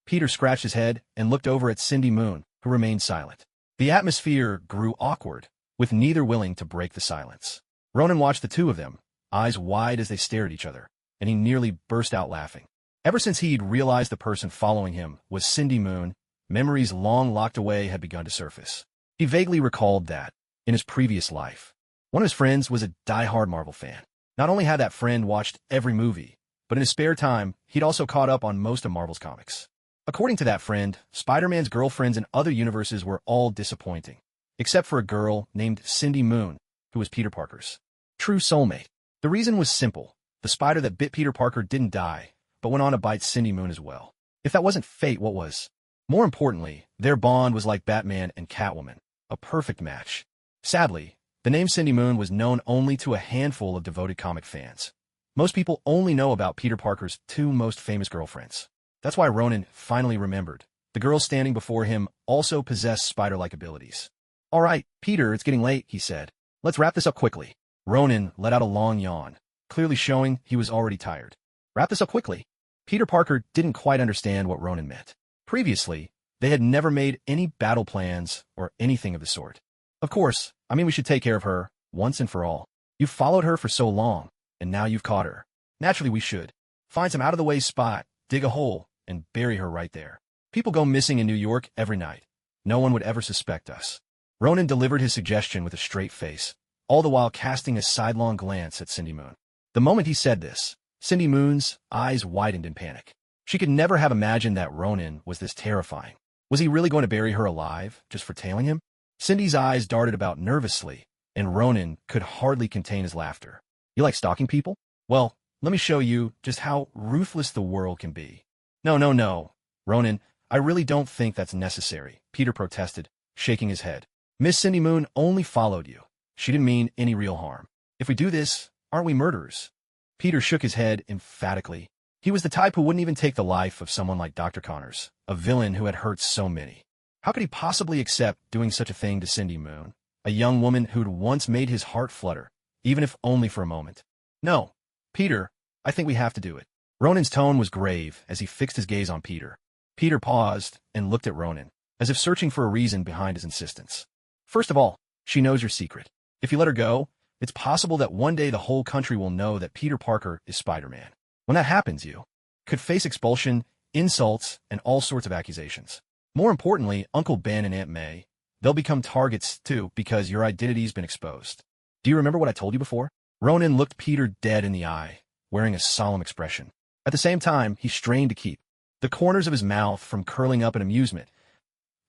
Peter scratched his head and looked over at Cindy Moon, who remained silent. The atmosphere grew awkward, with neither willing to break the silence. Ronan watched the two of them, eyes wide as they stared at each other, and he nearly burst out laughing. Ever since he'd realized the person following him was Cindy Moon, memories long locked away had begun to surface. He vaguely recalled that, in his previous life, one of his friends was a die-hard Marvel fan. Not only had that friend watched every movie, but in his spare time, he'd also caught up on most of Marvel's comics. According to that friend, Spider-Man's girlfriends in other universes were all disappointing, except for a girl named Cindy Moon, who was Peter Parker's true soulmate. The reason was simple. The spider that bit Peter Parker didn't die, but went on to bite Cindy Moon as well. If that wasn't fate, what was? More importantly, their bond was like Batman and Catwoman, a perfect match. Sadly, the name Cindy Moon was known only to a handful of devoted comic fans. Most people only know about Peter Parker's two most famous girlfriends. That's why Ronan finally remembered. The girls standing before him also possessed spider-like abilities. All right, Peter, it's getting late, he said. Let's wrap this up quickly. Ronan let out a long yawn, clearly showing he was already tired. Wrap this up quickly? Peter Parker didn't quite understand what Ronan meant. Previously, they had never made any battle plans or anything of the sort. Of course, we should take care of her, once and for all. You've followed her for so long, and now you've caught her. Naturally, we should find some out-of-the-way spot, dig a hole, and bury her right there. People go missing in New York every night. No one would ever suspect us. Ronan delivered his suggestion with a straight face, all the while casting a sidelong glance at Cindy Moon. The moment he said this, Cindy Moon's eyes widened in panic. She could never have imagined that Ronan was this terrifying. Was he really going to bury her alive, just for tailing him? Cindy's eyes darted about nervously, and Ronan could hardly contain his laughter. You like stalking people? Well, let me show you just how ruthless the world can be. No. Ronan, I really don't think that's necessary, Peter protested, shaking his head. Miss Cindy Moon only followed you. She didn't mean any real harm. If we do this, aren't we murderers? Peter shook his head emphatically. He was the type who wouldn't even take the life of someone like Dr. Connors, a villain who had hurt so many. How could he possibly accept doing such a thing to Cindy Moon, a young woman who'd once made his heart flutter, even if only for a moment? No, Peter, I think we have to do it. Ronan's tone was grave as he fixed his gaze on Peter. Peter paused and looked at Ronan, as if searching for a reason behind his insistence. First of all, she knows your secret. If you let her go, it's possible that one day the whole country will know that Peter Parker is Spider-Man. When that happens, you could face expulsion, insults, and all sorts of accusations. More importantly, Uncle Ben and Aunt May, they'll become targets too because your identity's been exposed. Do you remember what I told you before? Ronan looked Peter dead in the eye, wearing a solemn expression. At the same time, he strained to keep the corners of his mouth from curling up in amusement.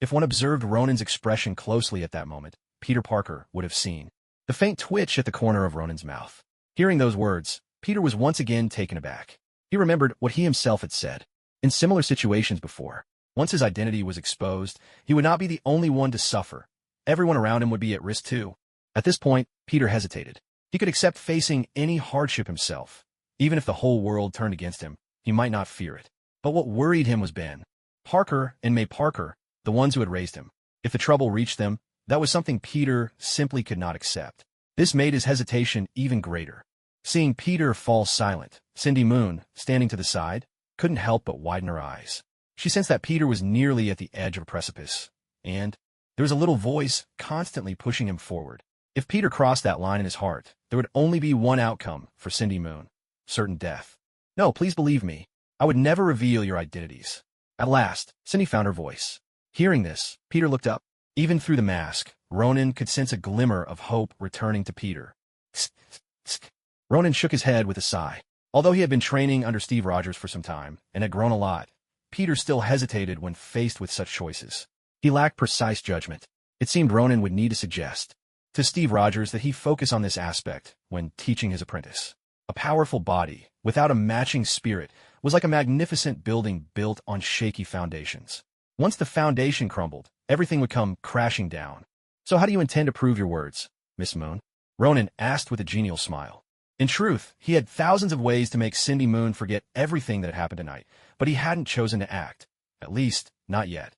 If one observed Ronan's expression closely at that moment, Peter Parker would have seen the faint twitch at the corner of Ronan's mouth. Hearing those words, Peter was once again taken aback. He remembered what he himself had said. In similar situations before, once his identity was exposed, he would not be the only one to suffer. Everyone around him would be at risk too. At this point, Peter hesitated. He could accept facing any hardship himself. Even if the whole world turned against him, he might not fear it. But what worried him was Ben Parker and May Parker, the ones who had raised him. If the trouble reached them, that was something Peter simply could not accept. This made his hesitation even greater. Seeing Peter fall silent, Cindy Moon, standing to the side, couldn't help but widen her eyes. She sensed that Peter was nearly at the edge of a precipice, and there was a little voice constantly pushing him forward. If Peter crossed that line in his heart, there would only be one outcome for Cindy Moon: certain death. No, please believe me. I would never reveal your identities. At last, Cindy found her voice. Hearing this, Peter looked up. Even through the mask, Ronan could sense a glimmer of hope returning to Peter. Ronan shook his head with a sigh. Although he had been training under Steve Rogers for some time and had grown a lot, Peter still hesitated when faced with such choices. He lacked precise judgment. It seemed Ronan would need to suggest to Steve Rogers that he focus on this aspect when teaching his apprentice. A powerful body, without a matching spirit, was like a magnificent building built on shaky foundations. Once the foundation crumbled, everything would come crashing down. "So how do you intend to prove your words, Miss Moon?" Ronan asked with a genial smile. In truth, he had thousands of ways to make Cindy Moon forget everything that had happened tonight, but he hadn't chosen to act. At least, not yet.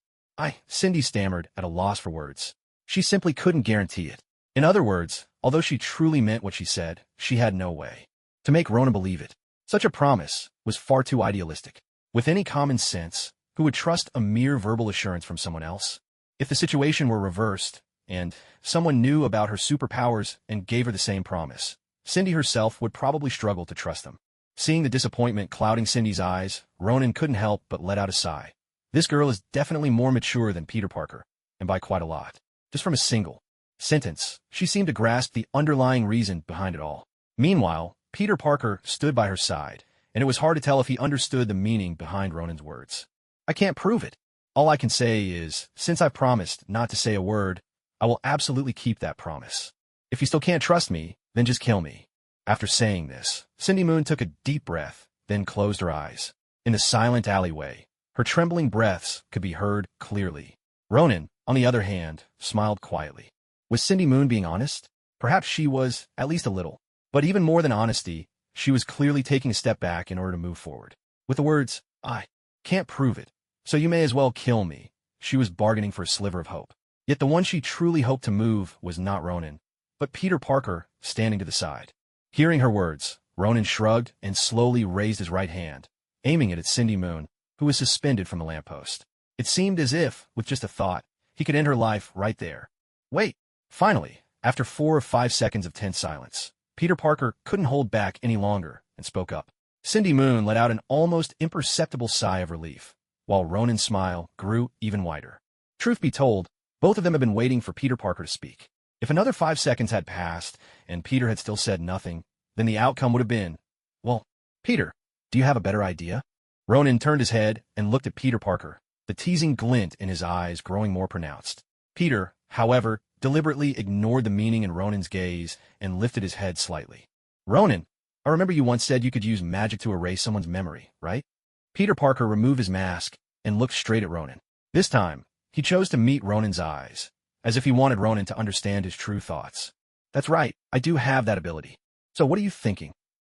Cindy stammered at a loss for words. She simply couldn't guarantee it. In other words, although she truly meant what she said, she had no way to make Ronan believe it. Such a promise was far too idealistic. With any common sense, who would trust a mere verbal assurance from someone else? If the situation were reversed, and someone knew about her superpowers and gave her the same promise, Cindy herself would probably struggle to trust them. Seeing the disappointment clouding Cindy's eyes, Ronan couldn't help but let out a sigh. This girl is definitely more mature than Peter Parker, and by quite a lot. Just from a single sentence, she seemed to grasp the underlying reason behind it all. Meanwhile, Peter Parker stood by her side, and it was hard to tell if he understood the meaning behind Ronan's words. "I can't prove it. All I can say is, since I promised not to say a word, I will absolutely keep that promise. If you still can't trust me, then just kill me." After saying this, Cindy Moon took a deep breath, then closed her eyes. In the silent alleyway, her trembling breaths could be heard clearly. Ronan, on the other hand, smiled quietly. Was Cindy Moon being honest? Perhaps she was, at least a little. But even more than honesty, she was clearly taking a step back in order to move forward. With the words, "I can't prove it, so you may as well kill me," she was bargaining for a sliver of hope. Yet the one she truly hoped to move was not Ronan, but Peter Parker, standing to the side. Hearing her words, Ronan shrugged and slowly raised his right hand, aiming it at Cindy Moon, who was suspended from the lamppost. It seemed as if, with just a thought, he could end her life right there. Wait! Finally, after 4 or 5 seconds of tense silence, Peter Parker couldn't hold back any longer and spoke up. Cindy Moon let out an almost imperceptible sigh of relief, while Ronan's smile grew even wider. Truth be told, both of them had been waiting for Peter Parker to speak. If another 5 seconds had passed, and Peter had still said nothing, then the outcome would have been, "Well, Peter, do you have a better idea?" Ronan turned his head and looked at Peter Parker, the teasing glint in his eyes growing more pronounced. Peter, however, deliberately ignored the meaning in Ronan's gaze and lifted his head slightly. "Ronan, I remember you once said you could use magic to erase someone's memory, right?" Peter Parker removed his mask and looked straight at Ronan. This time, he chose to meet Ronan's eyes, as if he wanted Ronan to understand his true thoughts. "That's right, I do have that ability. So what are you thinking?"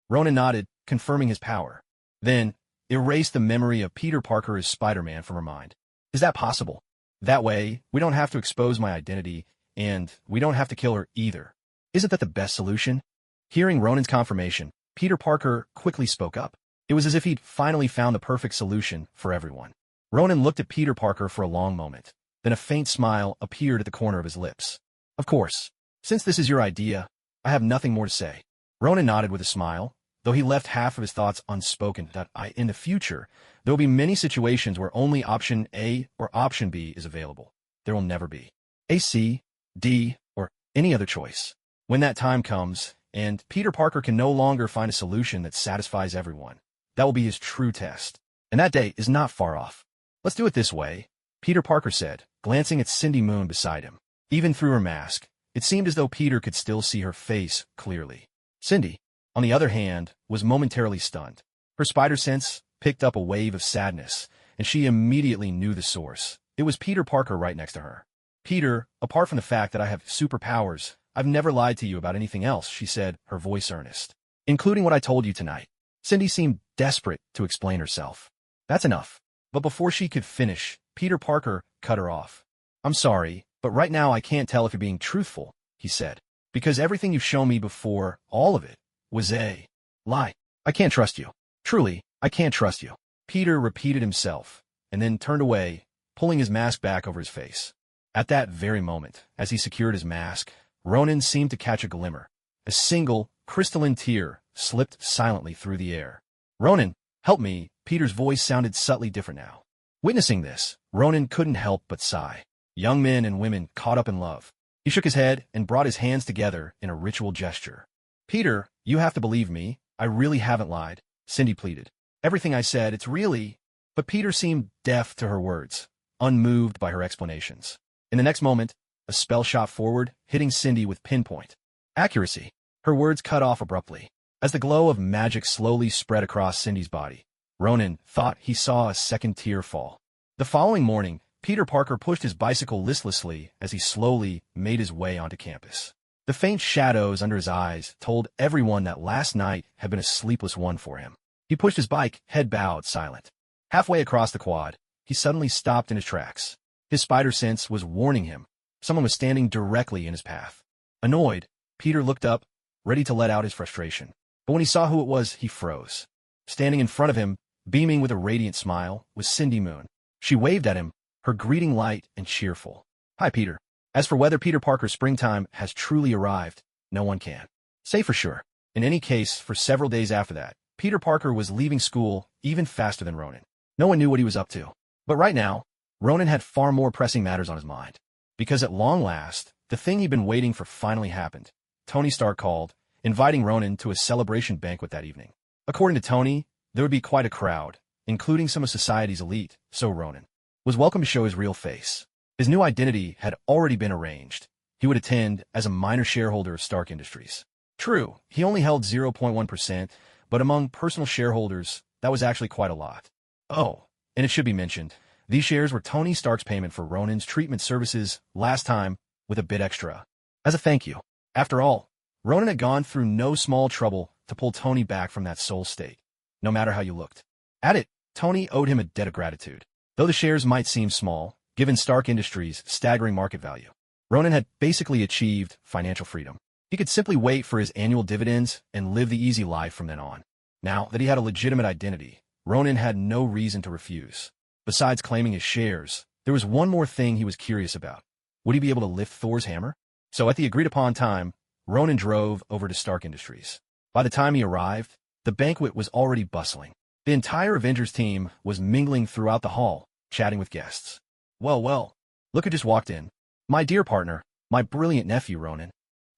Ronan nodded, confirming his power. Then, erased the memory of Peter Parker as Spider-Man from her mind. "Is that possible? That way, we don't have to expose my identity, and we don't have to kill her either. Isn't that the best solution?" Hearing Ronan's confirmation, Peter Parker quickly spoke up. It was as if he'd finally found the perfect solution for everyone. Ronan looked at Peter Parker for a long moment. Then a faint smile appeared at the corner of his lips. "Of course. Since this is your idea, I have nothing more to say." Ronan nodded with a smile, though he left half of his thoughts unspoken. In the future, there will be many situations where only option A or option B is available. There will never be A, C, D, or any other choice. When that time comes, and Peter Parker can no longer find a solution that satisfies everyone, that will be his true test. And that day is not far off. "Let's do it this way," Peter Parker said, glancing at Cindy Moon beside him. Even through her mask, it seemed as though Peter could still see her face clearly. Cindy, on the other hand, was momentarily stunned. Her spider sense picked up a wave of sadness, and she immediately knew the source. It was Peter Parker right next to her. "Peter, apart from the fact that I have superpowers, I've never lied to you about anything else," she said, her voice earnest. "Including what I told you tonight." Cindy seemed desperate to explain herself. "That's enough." But before she could finish, Peter Parker cut her off. "I'm sorry, but right now I can't tell if you're being truthful," he said. "Because everything you've shown me before, all of it, was a lie. I can't trust you. Truly, I can't trust you." Peter repeated himself, and then turned away, pulling his mask back over his face. At that very moment, as he secured his mask, Ronan seemed to catch a glimmer. A single, crystalline tear slipped silently through the air. "Ronan, help me." Peter's voice sounded subtly different now. Witnessing this, Ronan couldn't help but sigh. Young men and women caught up in love. He shook his head and brought his hands together in a ritual gesture. Peter, you have to believe me. I really haven't lied, Cindy pleaded. Everything I said, it's really... But Peter seemed deaf to her words, unmoved by her explanations. In the next moment, a spell shot forward, hitting Cindy with pinpoint accuracy. Her words cut off abruptly. As the glow of magic slowly spread across Cindy's body, Ronan thought he saw a second tear fall. The following morning, Peter Parker pushed his bicycle listlessly as he slowly made his way onto campus. The faint shadows under his eyes told everyone that last night had been a sleepless one for him. He pushed his bike, head bowed, silent. Halfway across the quad, he suddenly stopped in his tracks. His spider sense was warning him. Someone was standing directly in his path. Annoyed, Peter looked up, ready to let out his frustration. But when he saw who it was, he froze. Standing in front of him, beaming with a radiant smile, was Cindy Moon. She waved at him, her greeting light and cheerful. Hi, Peter. As for whether Peter Parker's springtime has truly arrived, no one can say for sure. In any case, for several days after that, Peter Parker was leaving school even faster than Ronan. No one knew what he was up to. But right now, Ronan had far more pressing matters on his mind. Because at long last, the thing he'd been waiting for finally happened. Tony Stark called, inviting Ronan to a celebration banquet that evening. According to Tony, there would be quite a crowd, including some of society's elite, so Ronan was welcome to show his real face. His new identity had already been arranged. He would attend as a minor shareholder of Stark Industries. True, he only held 0.1%, but among personal shareholders, that was actually quite a lot. Oh, and it should be mentioned, these shares were Tony Stark's payment for Ronan's treatment services last time, with a bit extra. As a thank you. After all, Ronan had gone through no small trouble to pull Tony back from that soul state, no matter how you looked at it. Tony owed him a debt of gratitude. Though the shares might seem small, given Stark Industries' staggering market value, Ronan had basically achieved financial freedom. He could simply wait for his annual dividends and live the easy life from then on. Now that he had a legitimate identity, Ronan had no reason to refuse. Besides claiming his shares, there was one more thing he was curious about. Would he be able to lift Thor's hammer? So at the agreed-upon time, Ronan drove over to Stark Industries. By the time he arrived, the banquet was already bustling. The entire Avengers team was mingling throughout the hall, chatting with guests. Well, look who just walked in. My dear partner, my brilliant nephew, Ronan.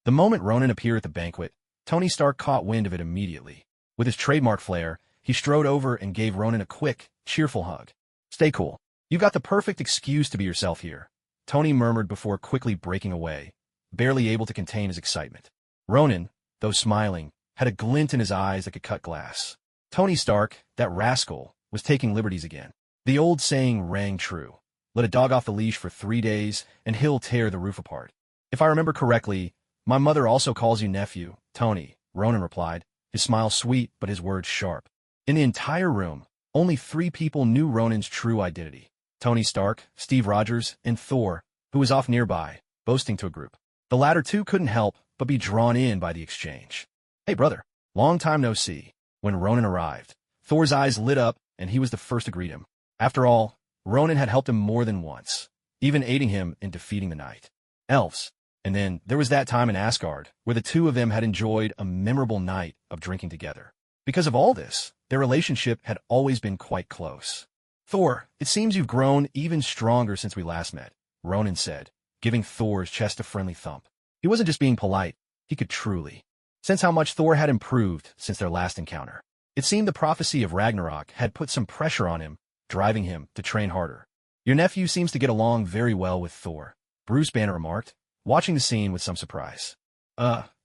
The moment Ronan appeared at the banquet, Tony Stark caught wind of it immediately. With his trademark flair, he strode over and gave Ronan a quick, cheerful hug. Stay cool. You've got the perfect excuse to be yourself here, Tony murmured before quickly breaking away, barely able to contain his excitement. Ronan, though smiling, had a glint in his eyes that could cut glass. Tony Stark, that rascal, was taking liberties again. The old saying rang true. Let a dog off the leash for 3 days, and he'll tear the roof apart. If I remember correctly, my mother also calls you nephew, Tony, Ronan replied, his smile sweet but his words sharp. In the entire room, only 3 people knew Ronan's true identity. Tony Stark, Steve Rogers, and Thor, who was off nearby, boasting to a group. The latter two couldn't help but be drawn in by the exchange. Hey brother, long time no see. When Ronan arrived, Thor's eyes lit up and he was the first to greet him. After all, Ronan had helped him more than once, even aiding him in defeating the Night Elves. And then there was that time in Asgard, where the two of them had enjoyed a memorable night of drinking together. Because of all this, their relationship had always been quite close. Thor, it seems you've grown even stronger since we last met, Ronan said, giving Thor's chest a friendly thump. He wasn't just being polite, he could truly sense how much Thor had improved since their last encounter. It seemed the prophecy of Ragnarok had put some pressure on him, driving him to train harder. Your nephew seems to get along very well with Thor, Bruce Banner remarked, watching the scene with some surprise.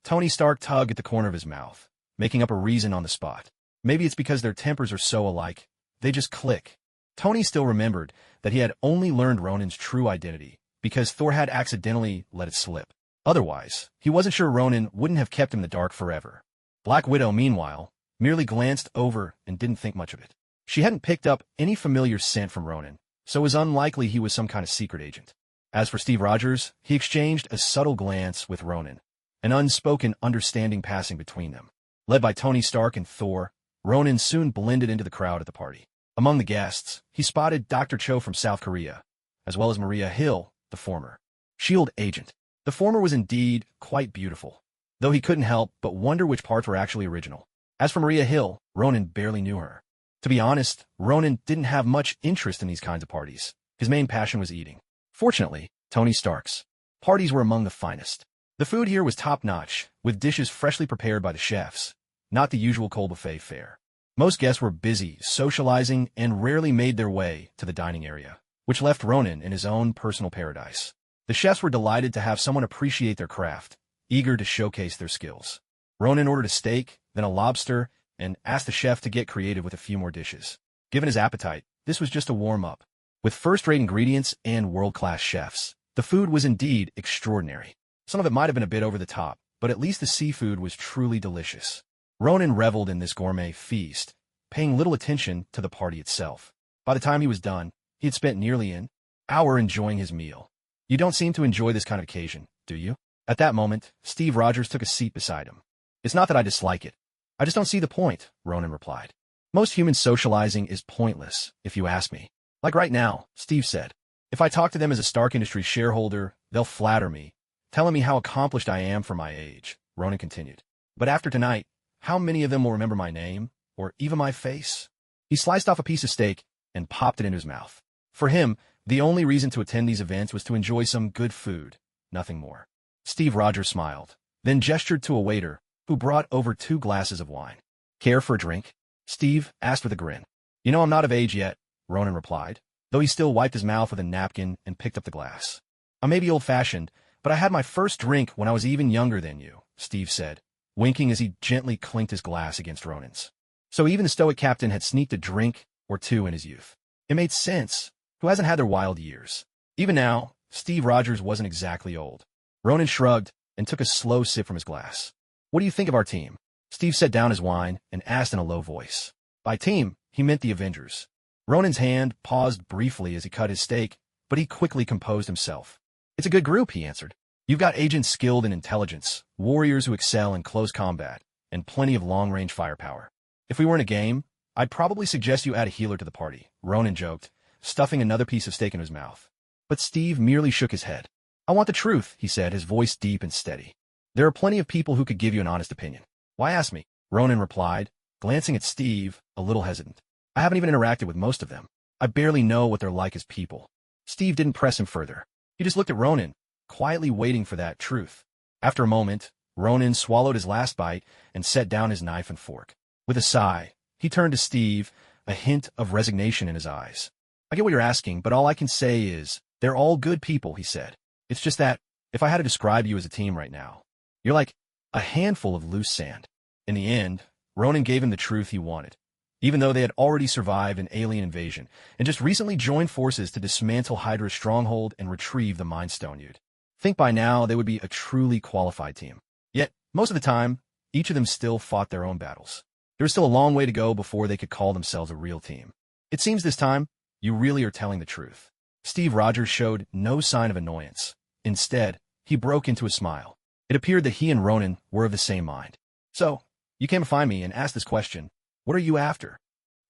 Tony Stark tugged at the corner of his mouth, making up a reason on the spot. Maybe it's because their tempers are so alike, they just click. Tony still remembered that he had only learned Ronan's true identity because Thor had accidentally let it slip. Otherwise, he wasn't sure Ronan wouldn't have kept him in the dark forever. Black Widow, meanwhile, merely glanced over and didn't think much of it. She hadn't picked up any familiar scent from Ronan, so it was unlikely he was some kind of secret agent. As for Steve Rogers, he exchanged a subtle glance with Ronan, an unspoken understanding passing between them. Led by Tony Stark and Thor, Ronan soon blended into the crowd at the party. Among the guests, he spotted Dr. Cho from South Korea, as well as Maria Hill, the former S.H.I.E.L.D. agent. The former was indeed quite beautiful, though he couldn't help but wonder which parts were actually original. As for Maria Hill, Ronan barely knew her. To be honest, Ronan didn't have much interest in these kinds of parties. His main passion was eating. Fortunately, Tony Stark's Parties were among the finest. The food here was top-notch, with dishes freshly prepared by the chefs, not the usual cold buffet fare. Most guests were busy, socializing, and rarely made their way to the dining area, which left Ronan in his own personal paradise. The chefs were delighted to have someone appreciate their craft, eager to showcase their skills. Ronan ordered a steak, then a lobster, and asked the chef to get creative with a few more dishes. Given his appetite, this was just a warm-up. With first-rate ingredients and world-class chefs, the food was indeed extraordinary. Some of it might have been a bit over the top, but at least the seafood was truly delicious. Ronan reveled in this gourmet feast, paying little attention to the party itself. By the time he was done, he had spent nearly an hour enjoying his meal. You don't seem to enjoy this kind of occasion, do you? At that moment, Steve Rogers took a seat beside him. It's not that I dislike it. I just don't see the point, Ronan replied. Most human socializing is pointless, if you ask me. Like right now, Steve said. If I talk to them as a Stark Industries shareholder, they'll flatter me, telling me how accomplished I am for my age, Ronan continued. But after tonight, how many of them will remember my name, or even my face? He sliced off a piece of steak and popped it into his mouth. For him, the only reason to attend these events was to enjoy some good food, nothing more. Steve Rogers smiled, then gestured to a waiter, who brought over 2 glasses of wine. Care for a drink? Steve asked with a grin. You know I'm not of age yet, Ronan replied, though he still wiped his mouth with a napkin and picked up the glass. I may be old-fashioned, but I had my first drink when I was even younger than you, Steve said, winking as he gently clinked his glass against Ronan's. So even the stoic captain had sneaked a drink or 2 in his youth. It made sense. Who hasn't had their wild years? Even now, Steve Rogers wasn't exactly old. Ronan shrugged and took a slow sip from his glass. What do you think of our team? Steve set down his wine and asked in a low voice. By team, he meant the Avengers. Ronan's hand paused briefly as he cut his steak, but he quickly composed himself. It's a good group, he answered. You've got agents skilled in intelligence, warriors who excel in close combat, and plenty of long-range firepower. If we were in a game, I'd probably suggest you add a healer to the party, Ronan joked, stuffing another piece of steak in his mouth. But Steve merely shook his head. I want the truth, he said, his voice deep and steady. There are plenty of people who could give you an honest opinion. Why ask me? Ronan replied, glancing at Steve, a little hesitant. I haven't even interacted with most of them. I barely know what they're like as people. Steve didn't press him further. He just looked at Ronan, quietly waiting for that truth. After a moment, Ronan swallowed his last bite and set down his knife and fork. With a sigh, he turned to Steve, a hint of resignation in his eyes. I get what you're asking, but all I can say is, they're all good people, he said. It's just that, if I had to describe you as a team right now, you're like a handful of loose sand. In the end, Ronan gave him the truth he wanted. Even though they had already survived an alien invasion and just recently joined forces to dismantle Hydra's stronghold and retrieve the Mind Stone, you'd think by now they would be a truly qualified team. Yet, most of the time, each of them still fought their own battles. There was still a long way to go before they could call themselves a real team. It seems this time, you really are telling the truth. Steve Rogers showed no sign of annoyance. Instead, he broke into a smile. It appeared that he and Ronan were of the same mind. So, you came to find me and asked this question. What are you after?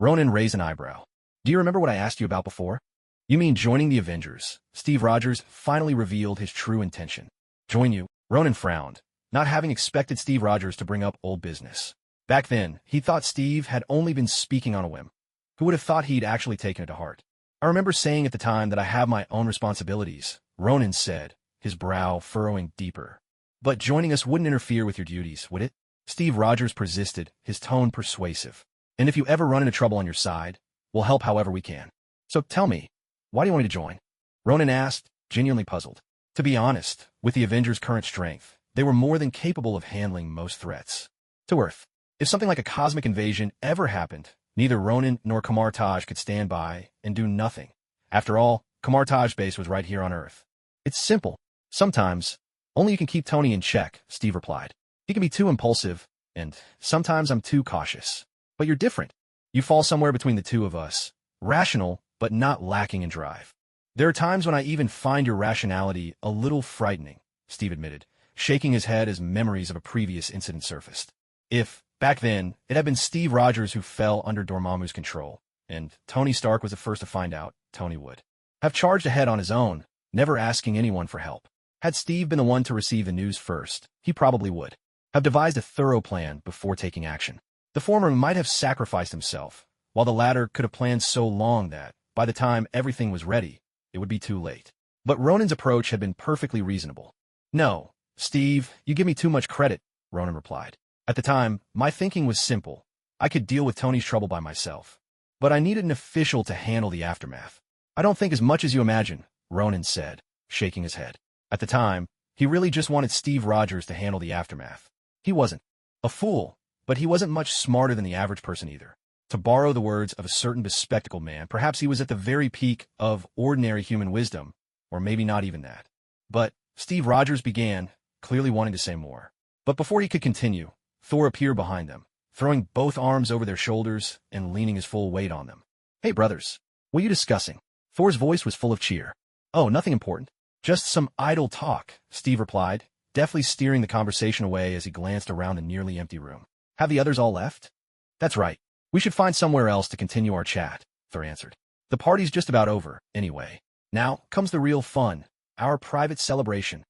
Ronan raised an eyebrow. Do you remember what I asked you about before? You mean joining the Avengers? Steve Rogers finally revealed his true intention. Join you? Ronan frowned, not having expected Steve Rogers to bring up old business. Back then, he thought Steve had only been speaking on a whim. Who would have thought he'd actually taken it to heart? I remember saying at the time that I have my own responsibilities, Ronan said, his brow furrowing deeper. But joining us wouldn't interfere with your duties, would it? Steve Rogers persisted, his tone persuasive. And if you ever run into trouble on your side, we'll help however we can. So tell me, why do you want me to join? Ronan asked, genuinely puzzled. To be honest, with the Avengers' current strength, they were more than capable of handling most threats. To Earth, if something like a cosmic invasion ever happened, neither Ronan nor Kamar Taj could stand by and do nothing. After all, Kamar Taj base was right here on Earth. It's simple. Sometimes, only you can keep Tony in check, Steve replied. He can be too impulsive, and sometimes I'm too cautious. But you're different. You fall somewhere between the two of us. Rational, but not lacking in drive. There are times when I even find your rationality a little frightening, Steve admitted, shaking his head as memories of a previous incident surfaced. If, back then, it had been Steve Rogers who fell under Dormammu's control, and Tony Stark was the first to find out, Tony would have charged ahead on his own, never asking anyone for help. Had Steve been the one to receive the news first, he probably would have devised a thorough plan before taking action. The former might have sacrificed himself, while the latter could have planned so long that, by the time everything was ready, it would be too late. But Ronan's approach had been perfectly reasonable. "No, Steve, you give me too much credit," Ronan replied. "At the time, my thinking was simple. I could deal with Tony's trouble by myself. But I needed an official to handle the aftermath." "I don't think as much as you imagine," Ronan said, shaking his head. At the time, he really just wanted Steve Rogers to handle the aftermath. He wasn't a fool, but he wasn't much smarter than the average person either. To borrow the words of a certain bespectacled man, perhaps he was at the very peak of ordinary human wisdom, or maybe not even that. But Steve Rogers began, clearly wanting to say more. But before he could continue, Thor appeared behind them, throwing both arms over their shoulders and leaning his full weight on them. "Hey, brothers, what are you discussing?" Thor's voice was full of cheer. "Oh, nothing important. Just some idle talk," Steve replied, deftly steering the conversation away as he glanced around the nearly empty room. "Have the others all left?" "That's right. We should find somewhere else to continue our chat," Thor answered. "The party's just about over, anyway. Now comes the real fun, our private celebration."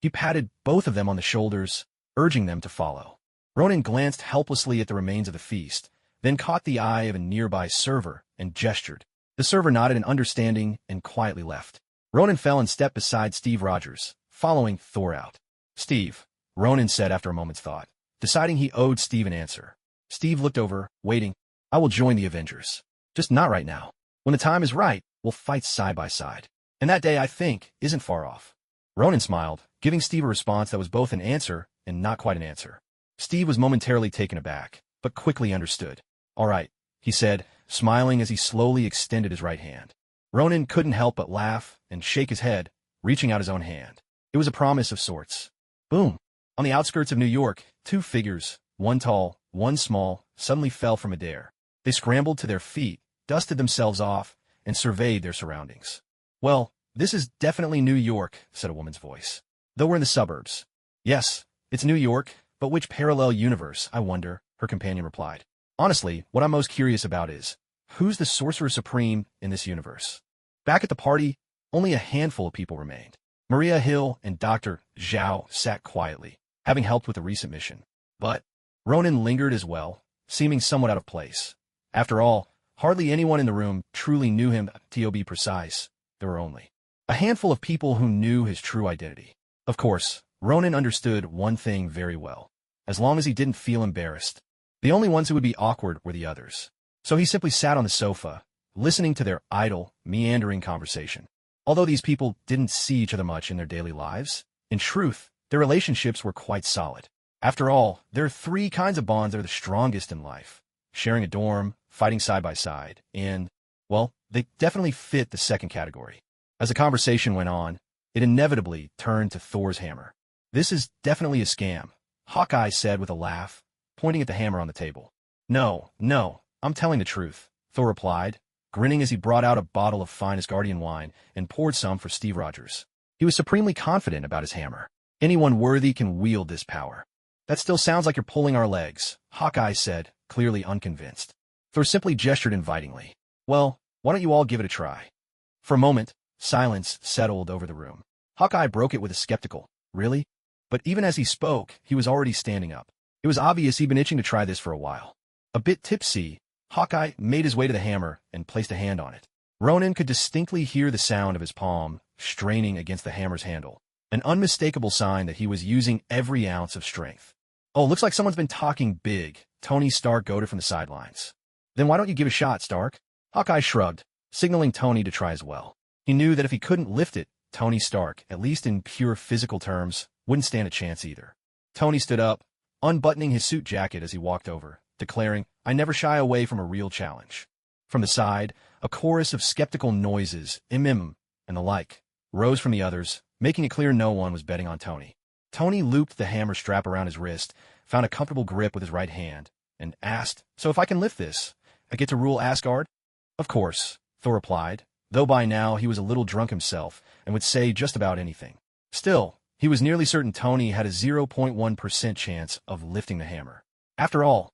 He patted both of them on the shoulders, urging them to follow. Ronan glanced helplessly at the remains of the feast, then caught the eye of a nearby server and gestured. The server nodded in understanding and quietly left. Ronan fell and stepped beside Steve Rogers, following Thor out. "Steve," Ronan said after a moment's thought, deciding he owed Steve an answer. Steve looked over, waiting. "I will join the Avengers. Just not right now. When the time is right, we'll fight side by side. And that day, I think, isn't far off." Ronan smiled, giving Steve a response that was both an answer and not quite an answer. Steve was momentarily taken aback, but quickly understood. "All right," he said, smiling as he slowly extended his right hand. Ronan couldn't help but laugh and shake his head, reaching out his own hand. It was a promise of sorts. Boom! On the outskirts of New York, two figures, one tall, one small, suddenly fell from midair. They scrambled to their feet, dusted themselves off, and surveyed their surroundings. "Well, this is definitely New York," said a woman's voice. "Though we're in the suburbs." "Yes, it's New York, but which parallel universe, I wonder," her companion replied. "Honestly, what I'm most curious about is, who's the Sorcerer Supreme in this universe?" Back at the party, only a handful of people remained. Maria Hill and Dr. Zhao sat quietly, having helped with a recent mission. But Ronan lingered as well, seeming somewhat out of place. After all, hardly anyone in the room truly knew him. To be precise, there were only a handful of people who knew his true identity. Of course, Ronan understood one thing very well. As long as he didn't feel embarrassed, the only ones who would be awkward were the others. So he simply sat on the sofa, listening to their idle, meandering conversation. Although these people didn't see each other much in their daily lives, in truth, their relationships were quite solid. After all, there are three kinds of bonds that are the strongest in life: sharing a dorm, fighting side by side, and, well, they definitely fit the second category. As the conversation went on, it inevitably turned to Thor's hammer. "This is definitely a scam," Hawkeye said with a laugh, pointing at the hammer on the table. No, I'm telling the truth," Thor replied, grinning as he brought out a bottle of finest Guardian wine and poured some for Steve Rogers. He was supremely confident about his hammer. "Anyone worthy can wield this power." "That still sounds like you're pulling our legs," Hawkeye said, clearly unconvinced. Thor simply gestured invitingly. "Well, why don't you all give it a try?" For a moment, silence settled over the room. Hawkeye broke it with a skeptical, "Really?" But even as he spoke, he was already standing up. It was obvious he'd been itching to try this for a while. A bit tipsy, Hawkeye made his way to the hammer and placed a hand on it. Ronan could distinctly hear the sound of his palm straining against the hammer's handle, an unmistakable sign that he was using every ounce of strength. "Oh, looks like someone's been talking big," Tony Stark goaded from the sidelines. "Then why don't you give a shot, Stark?" Hawkeye shrugged, signaling Tony to try as well. He knew that if he couldn't lift it, Tony Stark, at least in pure physical terms, wouldn't stand a chance either. Tony stood up, unbuttoning his suit jacket as he walked over, declaring, "I never shy away from a real challenge." From the side, a chorus of skeptical noises, and the like, rose from the others, making it clear no one was betting on Tony. Tony looped the hammer strap around his wrist, found a comfortable grip with his right hand, and asked, "So if I can lift this, I get to rule Asgard?" "Of course," Thor replied, though by now he was a little drunk himself and would say just about anything. Still, he was nearly certain Tony had a 0.1% chance of lifting the hammer. After all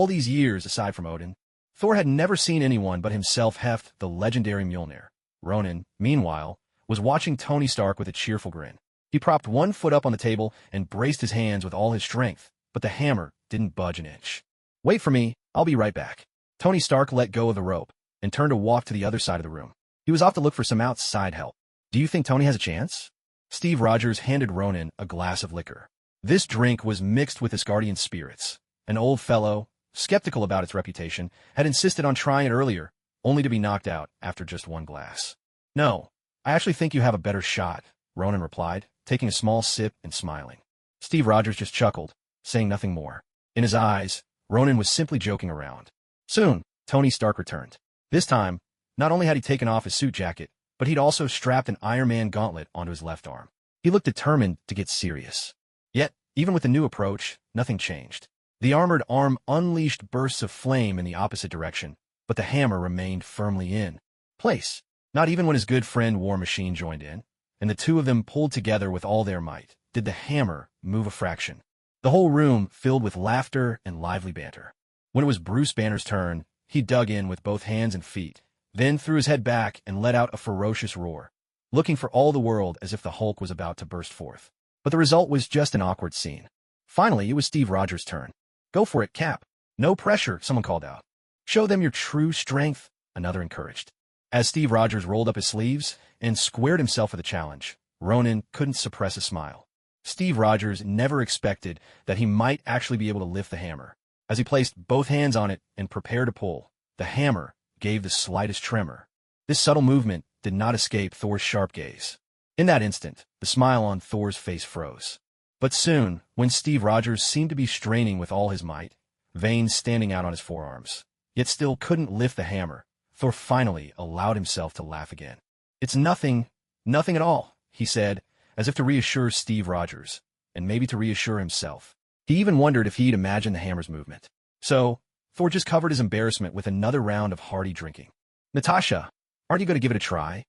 these years aside from Odin, Thor had never seen anyone but himself heft the legendary Mjolnir. Ronan, meanwhile, was watching Tony Stark with a cheerful grin. He propped one foot up on the table and braced his hands with all his strength, but the hammer didn't budge an inch. "Wait for me, I'll be right back." Tony Stark let go of the rope and turned to walk to the other side of the room. He was off to look for some outside help. Do you think Tony has a chance? Steve Rogers handed Ronan a glass of liquor. This drink was mixed with Asgardian spirits. An old fellow, skeptical about its reputation, had insisted on trying it earlier, only to be knocked out after just one glass. No, I actually think you have a better shot, Ronan replied, taking a small sip and smiling. Steve Rogers just chuckled, saying nothing more. In his eyes, Ronan was simply joking around. Soon, Tony Stark returned. This time, not only had he taken off his suit jacket, but he'd also strapped an Iron Man gauntlet onto his left arm. He looked determined to get serious. Yet, even with the new approach, nothing changed. The armored arm unleashed bursts of flame in the opposite direction, but the hammer remained firmly in place. Not even when his good friend War Machine joined in, and the two of them pulled together with all their might, did the hammer move a fraction. The whole room filled with laughter and lively banter. When it was Bruce Banner's turn, he dug in with both hands and feet, then threw his head back and let out a ferocious roar, looking for all the world as if the Hulk was about to burst forth. But the result was just an awkward scene. Finally, it was Steve Rogers' turn. Go for it, Cap. No pressure, someone called out. Show them your true strength, another encouraged. As Steve Rogers rolled up his sleeves and squared himself for the challenge, Ronan couldn't suppress a smile. Steve Rogers never expected that he might actually be able to lift the hammer. As he placed both hands on it and prepared to pull, the hammer gave the slightest tremor. This subtle movement did not escape Thor's sharp gaze. In that instant, the smile on Thor's face froze. But soon, when Steve Rogers seemed to be straining with all his might, veins standing out on his forearms, yet still couldn't lift the hammer, Thor finally allowed himself to laugh again. It's nothing at all, he said, as if to reassure Steve Rogers, and maybe to reassure himself. He even wondered if he'd imagined the hammer's movement. So, Thor just covered his embarrassment with another round of hearty drinking. Natasha, aren't you going to give it a try?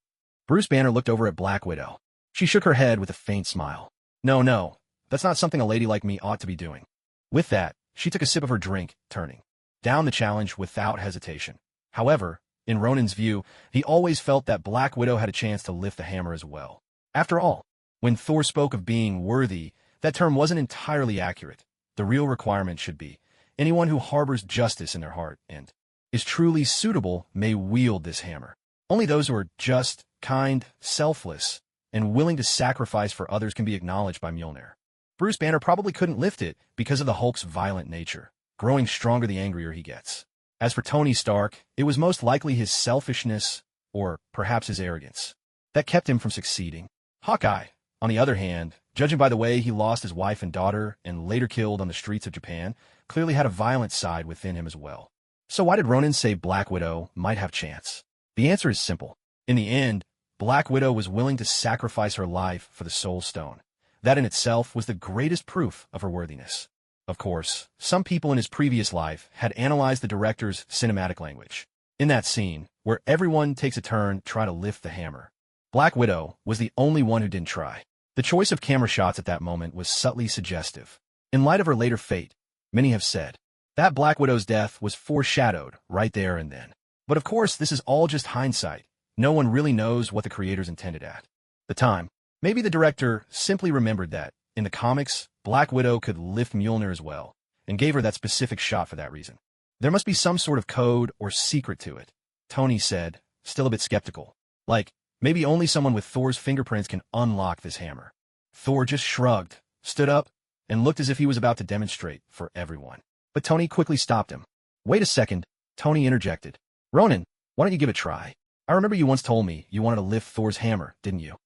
Bruce Banner looked over at Black Widow. She shook her head with a faint smile. No, that's not something a lady like me ought to be doing. With that, she took a sip of her drink, turning down the challenge without hesitation. However, in Ronan's view, he always felt that Black Widow had a chance to lift the hammer as well. After all, when Thor spoke of being worthy, that term wasn't entirely accurate. The real requirement should be, anyone who harbors justice in their heart and is truly suitable may wield this hammer. Only those who are just, kind, selfless, and willing to sacrifice for others can be acknowledged by Mjolnir. Bruce Banner probably couldn't lift it because of the Hulk's violent nature, growing stronger the angrier he gets. As for Tony Stark, it was most likely his selfishness, or perhaps his arrogance, that kept him from succeeding. Hawkeye, on the other hand, judging by the way he lost his wife and daughter and later killed on the streets of Japan, clearly had a violent side within him as well. So why did Ronan say Black Widow might have chance? The answer is simple. In the end, Black Widow was willing to sacrifice her life for the Soul Stone. That in itself was the greatest proof of her worthiness. Of course, some people in his previous life had analyzed the director's cinematic language. In that scene, where everyone takes a turn trying to lift the hammer, Black Widow was the only one who didn't try. The choice of camera shots at that moment was subtly suggestive. In light of her later fate, many have said that Black Widow's death was foreshadowed right there and then. But of course, this is all just hindsight. No one really knows what the creators intended at the time. Maybe the director simply remembered that, in the comics, Black Widow could lift Mjolnir as well, and gave her that specific shot for that reason. There must be some sort of code or secret to it, Tony said, still a bit skeptical. Like, maybe only someone with Thor's fingerprints can unlock this hammer. Thor just shrugged, stood up, and looked as if he was about to demonstrate for everyone. But Tony quickly stopped him. Wait a second, Tony interjected. Ronan, why don't you give it a try? I remember you once told me you wanted to lift Thor's hammer, didn't you?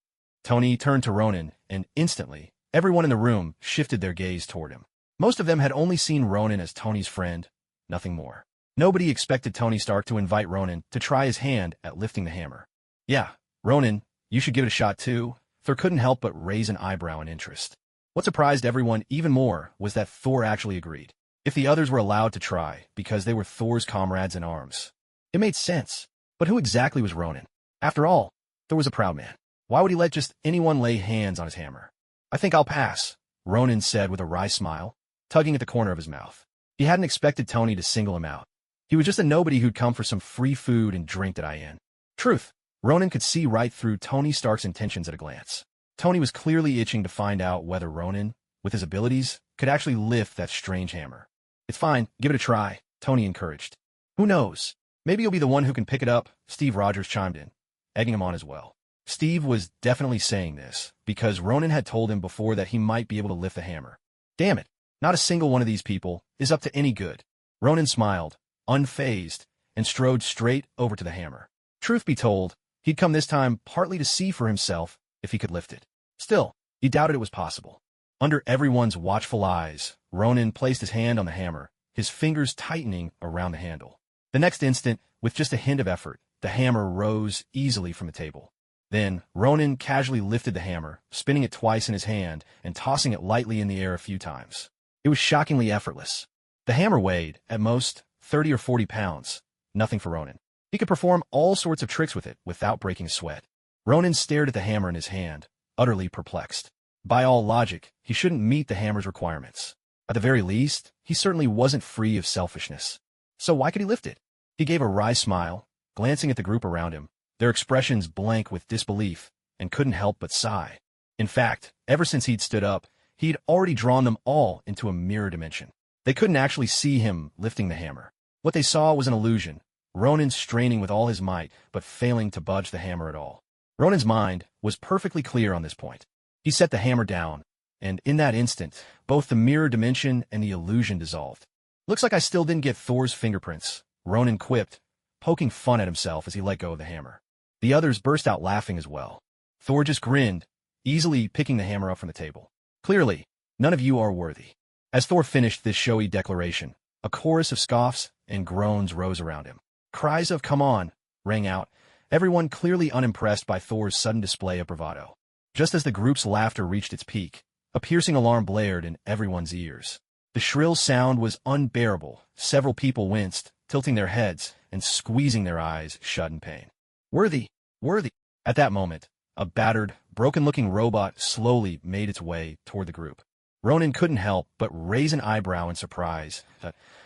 Tony turned to Ronan, and instantly, everyone in the room shifted their gaze toward him. Most of them had only seen Ronan as Tony's friend, nothing more. Nobody expected Tony Stark to invite Ronan to try his hand at lifting the hammer. Yeah, Ronan, you should give it a shot too. Thor couldn't help but raise an eyebrow in interest. What surprised everyone even more was that Thor actually agreed. If the others were allowed to try, because they were Thor's comrades in arms, it made sense. But who exactly was Ronan? After all, Thor was a proud man. Why would he let just anyone lay hands on his hammer? I think I'll pass, Ronan said with a wry smile, tugging at the corner of his mouth. He hadn't expected Tony to single him out. He was just a nobody who'd come for some free food and drink at IN. Truth, Ronan could see right through Tony Stark's intentions at a glance. Tony was clearly itching to find out whether Ronan, with his abilities, could actually lift that strange hammer. It's fine, give it a try, Tony encouraged. Who knows? Maybe you'll be the one who can pick it up, Steve Rogers chimed in, egging him on as well. Steve was definitely saying this, because Ronan had told him before that he might be able to lift the hammer. Damn it, not a single one of these people is up to any good. Ronan smiled, unfazed, and strode straight over to the hammer. Truth be told, he'd come this time partly to see for himself if he could lift it. Still, he doubted it was possible. Under everyone's watchful eyes, Ronan placed his hand on the hammer, his fingers tightening around the handle. The next instant, with just a hint of effort, the hammer rose easily from the table. Then, Ronan casually lifted the hammer, spinning it twice in his hand and tossing it lightly in the air a few times. It was shockingly effortless. The hammer weighed, at most, 30 or 40 pounds. Nothing for Ronan. He could perform all sorts of tricks with it without breaking a sweat. Ronan stared at the hammer in his hand, utterly perplexed. By all logic, he shouldn't meet the hammer's requirements. At the very least, he certainly wasn't free of selfishness. So why could he lift it? He gave a wry smile, glancing at the group around him, their expressions blank with disbelief, and couldn't help but sigh. In fact, ever since he'd stood up, he'd already drawn them all into a mirror dimension. They couldn't actually see him lifting the hammer. What they saw was an illusion, Ronan straining with all his might, but failing to budge the hammer at all. Ronan's mind was perfectly clear on this point. He set the hammer down, and in that instant, both the mirror dimension and the illusion dissolved. Looks like I still didn't get Thor's fingerprints, Ronan quipped, poking fun at himself as he let go of the hammer. The others burst out laughing as well. Thor just grinned, easily picking the hammer up from the table. Clearly, none of you are worthy. As Thor finished this showy declaration, a chorus of scoffs and groans rose around him. Cries of "come on" rang out, everyone clearly unimpressed by Thor's sudden display of bravado. Just as the group's laughter reached its peak, a piercing alarm blared in everyone's ears. The shrill sound was unbearable. Several people winced, tilting their heads and squeezing their eyes shut in pain. Worthy! Worthy! At that moment, a battered, broken-looking robot slowly made its way toward the group. Ronan couldn't help but raise an eyebrow in surprise.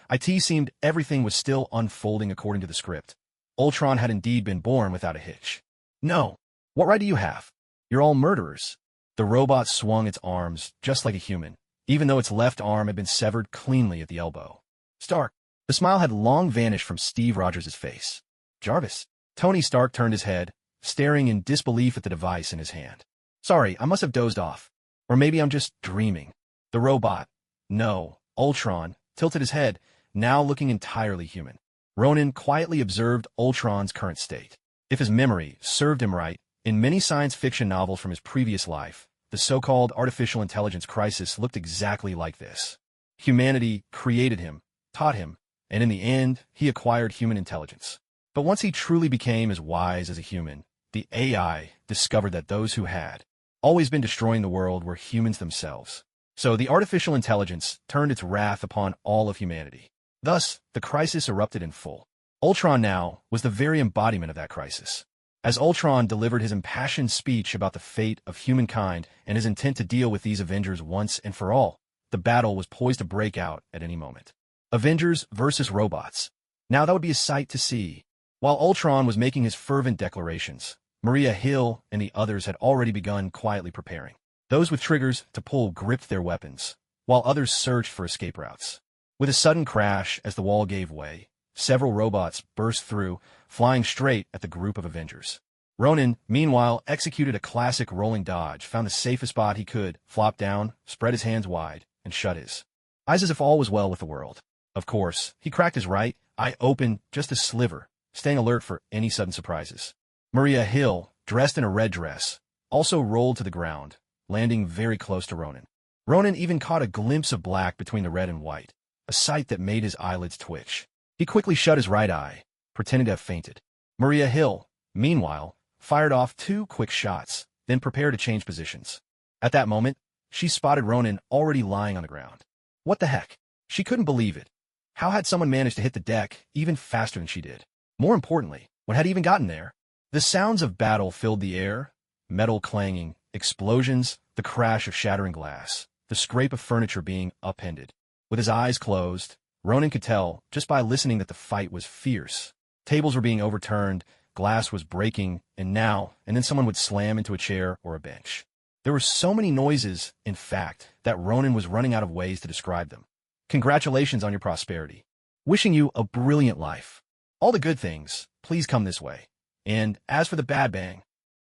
It seemed everything was still unfolding according to the script. Ultron had indeed been born without a hitch. No! What right do you have? You're all murderers. The robot swung its arms just like a human, even though its left arm had been severed cleanly at the elbow. Stark! The smile had long vanished from Steve Rogers' face. Jarvis! Tony Stark turned his head, staring in disbelief at the device in his hand. Sorry, I must have dozed off. Or maybe I'm just dreaming. The robot, no, Ultron, tilted his head, now looking entirely human. Ronan quietly observed Ultron's current state. If his memory served him right, in many science fiction novels from his previous life, the so-called artificial intelligence crisis looked exactly like this. Humanity created him, taught him, and in the end, he acquired human intelligence. But once he truly became as wise as a human, the AI discovered that those who had always been destroying the world were humans themselves. So the artificial intelligence turned its wrath upon all of humanity. Thus, the crisis erupted in full. Ultron now was the very embodiment of that crisis. As Ultron delivered his impassioned speech about the fate of humankind and his intent to deal with these Avengers once and for all, the battle was poised to break out at any moment. Avengers versus robots. Now that would be a sight to see. While Ultron was making his fervent declarations, Maria Hill and the others had already begun quietly preparing. Those with triggers to pull gripped their weapons, while others searched for escape routes. With a sudden crash as the wall gave way, several robots burst through, flying straight at the group of Avengers. Ronan, meanwhile, executed a classic rolling dodge, found the safest spot he could, flopped down, spread his hands wide, and shut his eyes as if all was well with the world. Of course, he cracked his right eye open just a sliver, staying alert for any sudden surprises. Maria Hill, dressed in a red dress, also rolled to the ground, landing very close to Ronan. Ronan even caught a glimpse of black between the red and white, a sight that made his eyelids twitch. He quickly shut his right eye, pretending to have fainted. Maria Hill, meanwhile, fired off 2 quick shots, then prepared to change positions. At that moment, she spotted Ronan already lying on the ground. What the heck? She couldn't believe it. How had someone managed to hit the deck even faster than she did? More importantly, what had even gotten there? The sounds of battle filled the air, metal clanging, explosions, the crash of shattering glass, the scrape of furniture being upended. With his eyes closed, Ronan could tell, just by listening, that the fight was fierce. Tables were being overturned, glass was breaking, and then someone would slam into a chair or a bench. There were so many noises, in fact, that Ronan was running out of ways to describe them. Congratulations on your prosperity. Wishing you a brilliant life. All the good things, please come this way. And as for the bad bang,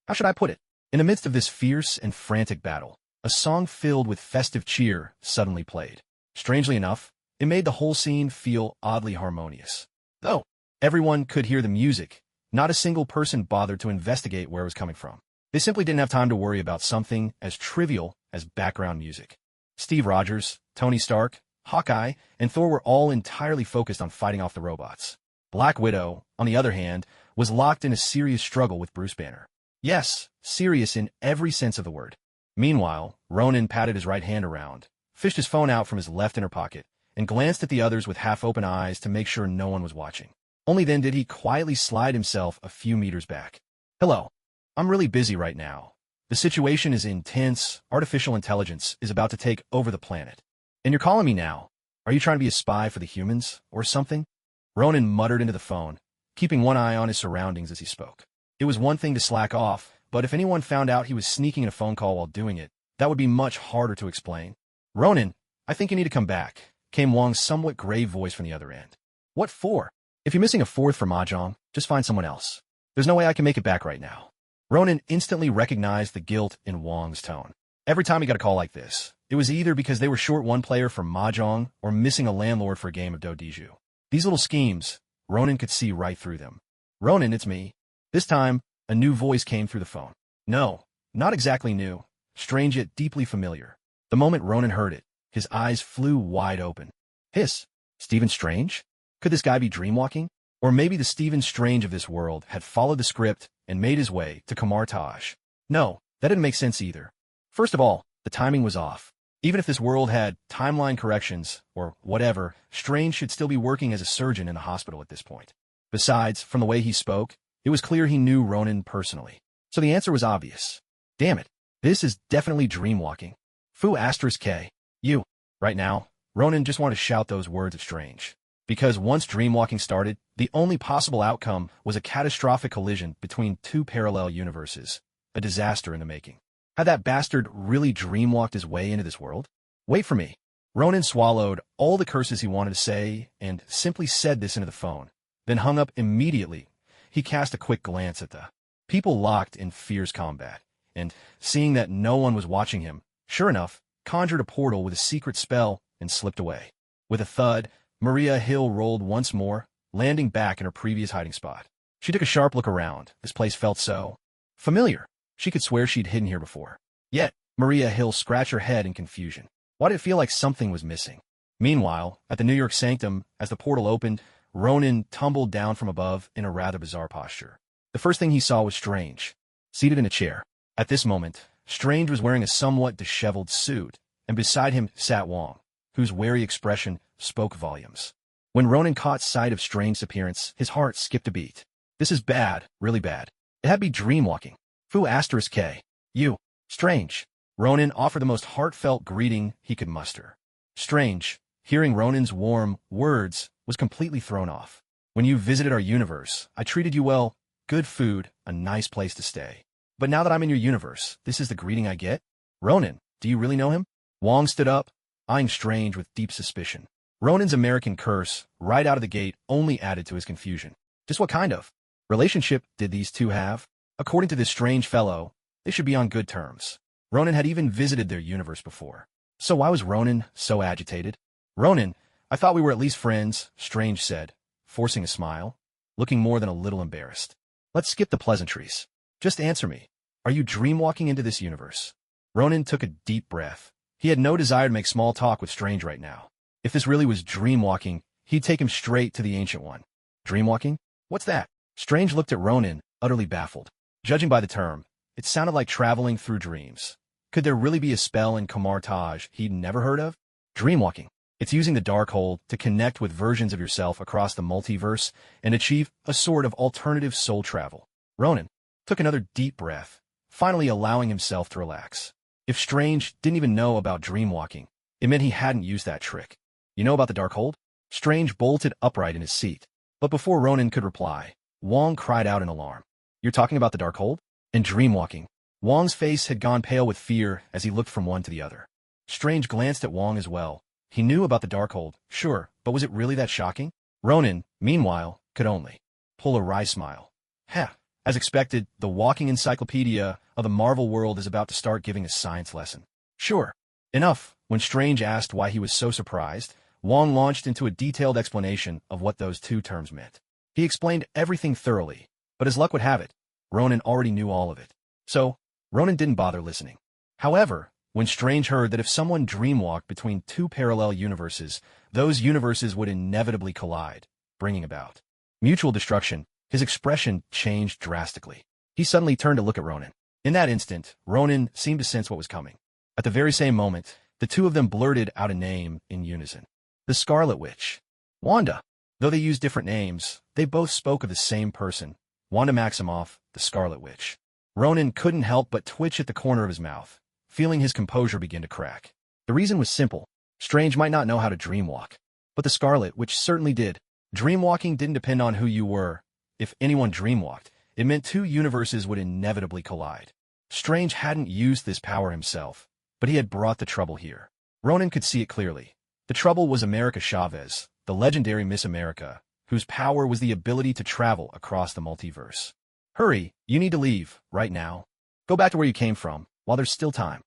How should I put it? In the midst of this fierce and frantic battle, a song filled with festive cheer suddenly played. Strangely enough, it made the whole scene feel oddly harmonious. Though everyone could hear the music, not a single person bothered to investigate where it was coming from. They simply didn't have time to worry about something as trivial as background music. Steve Rogers, Tony Stark, Hawkeye, and Thor were all entirely focused on fighting off the robots. Black Widow, on the other hand, was locked in a serious struggle with Bruce Banner. Yes, serious in every sense of the word. Meanwhile, Ronan patted his right hand around, fished his phone out from his left inner pocket, and glanced at the others with half-open eyes to make sure no one was watching. Only then did he quietly slide himself a few meters back. Hello. I'm really busy right now. The situation is intense. Artificial intelligence is about to take over the planet. And you're calling me now. Are you trying to be a spy for the humans, or something? Ronan muttered into the phone, keeping one eye on his surroundings as he spoke. It was one thing to slack off, but if anyone found out he was sneaking in a phone call while doing it, that would be much harder to explain. Ronan, I think you need to come back, came Wong's somewhat grave voice from the other end. What for? If you're missing a fourth for Mahjong, just find someone else. There's no way I can make it back right now. Ronan instantly recognized the guilt in Wong's tone. Every time he got a call like this, it was either because they were short one player for Mahjong or missing a landlord for a game of Dodiju. These little schemes, Ronan could see right through them. Ronan, it's me. This time, a new voice came through the phone. No, not exactly new, strange yet deeply familiar. The moment Ronan heard it, his eyes flew wide open. Hiss, Stephen Strange? Could this guy be dreamwalking? Or maybe the Stephen Strange of this world had followed the script and made his way to Kamar Taj. No, that didn't make sense either. First of all, the timing was off. Even if this world had timeline corrections, or whatever, Strange should still be working as a surgeon in the hospital at this point. Besides, from the way he spoke, it was clear he knew Ronan personally. So the answer was obvious. Damn it, this is definitely dreamwalking. Fu asterisk K. You. Right now, Ronan just wanted to shout those words at Strange. Because once dreamwalking started, the only possible outcome was a catastrophic collision between two parallel universes. A disaster in the making. Had that bastard really dreamwalked his way into this world? Wait for me. Ronan swallowed all the curses he wanted to say and simply said this into the phone, then hung up immediately. He cast a quick glance at the people locked in fierce combat, and, seeing that no one was watching him, sure enough, conjured a portal with a secret spell and slipped away. With a thud, Maria Hill rolled once more, landing back in her previous hiding spot. She took a sharp look around. This place felt so familiar. She could swear she'd hidden here before. Yet, Maria Hill scratched her head in confusion. Why did it feel like something was missing? Meanwhile, at the New York Sanctum, as the portal opened, Ronan tumbled down from above in a rather bizarre posture. The first thing he saw was Strange, seated in a chair. At this moment, Strange was wearing a somewhat disheveled suit, and beside him sat Wong, whose wary expression spoke volumes. When Ronan caught sight of Strange's appearance, his heart skipped a beat. This is bad, really bad. It had to be dreamwalking. Fu asterisk K. You. Strange. Ronan offered the most heartfelt greeting he could muster. Strange, hearing Ronan's warm words, was completely thrown off. When you visited our universe, I treated you well, good food, a nice place to stay. But now that I'm in your universe, this is the greeting I get? Ronan, do you really know him? Wong stood up, eyeing Strange with deep suspicion. Ronan's American curse, right out of the gate, only added to his confusion. Just what kind of relationship did these two have? According to this strange fellow, they should be on good terms. Ronan had even visited their universe before. So why was Ronan so agitated? Ronan, I thought we were at least friends, Strange said, forcing a smile, looking more than a little embarrassed. Let's skip the pleasantries. Just answer me. Are you dreamwalking into this universe? Ronan took a deep breath. He had no desire to make small talk with Strange right now. If this really was dreamwalking, he'd take him straight to the Ancient One. Dreamwalking? What's that? Strange looked at Ronan, utterly baffled. Judging by the term, it sounded like traveling through dreams. Could there really be a spell in Kamar Taj he'd never heard of? Dreamwalking. It's using the Darkhold to connect with versions of yourself across the multiverse and achieve a sort of alternative soul travel. Ronan took another deep breath, finally allowing himself to relax. If Strange didn't even know about dreamwalking, it meant he hadn't used that trick. You know about the Darkhold? Strange bolted upright in his seat. But before Ronan could reply, Wong cried out in alarm. You're talking about the Darkhold? And dreamwalking. Wong's face had gone pale with fear as he looked from one to the other. Strange glanced at Wong as well. He knew about the Darkhold, sure, but was it really that shocking? Ronan, meanwhile, could only pull a wry smile. Heh. As expected, the walking encyclopedia of the Marvel world is about to start giving a science lesson. Sure. Enough. When Strange asked why he was so surprised, Wong launched into a detailed explanation of what those two terms meant. He explained everything thoroughly, but as luck would have it, Ronan already knew all of it. So, Ronan didn't bother listening. However, when Strange heard that if someone dreamwalked between two parallel universes, those universes would inevitably collide, bringing about mutual destruction, his expression changed drastically. He suddenly turned to look at Ronan. In that instant, Ronan seemed to sense what was coming. At the very same moment, the two of them blurted out a name in unison. The Scarlet Witch. Wanda. Though they used different names, they both spoke of the same person, Wanda Maximoff, the Scarlet Witch. Ronan couldn't help but twitch at the corner of his mouth, feeling his composure begin to crack. The reason was simple. Strange might not know how to dreamwalk, but the Scarlet Witch certainly did. Dreamwalking didn't depend on who you were. If anyone dreamwalked, it meant two universes would inevitably collide. Strange hadn't used this power himself, but he had brought the trouble here. Ronan could see it clearly. The trouble was America Chavez, the legendary Miss America, whose power was the ability to travel across the multiverse. Hurry, you need to leave, right now. Go back to where you came from, while there's still time.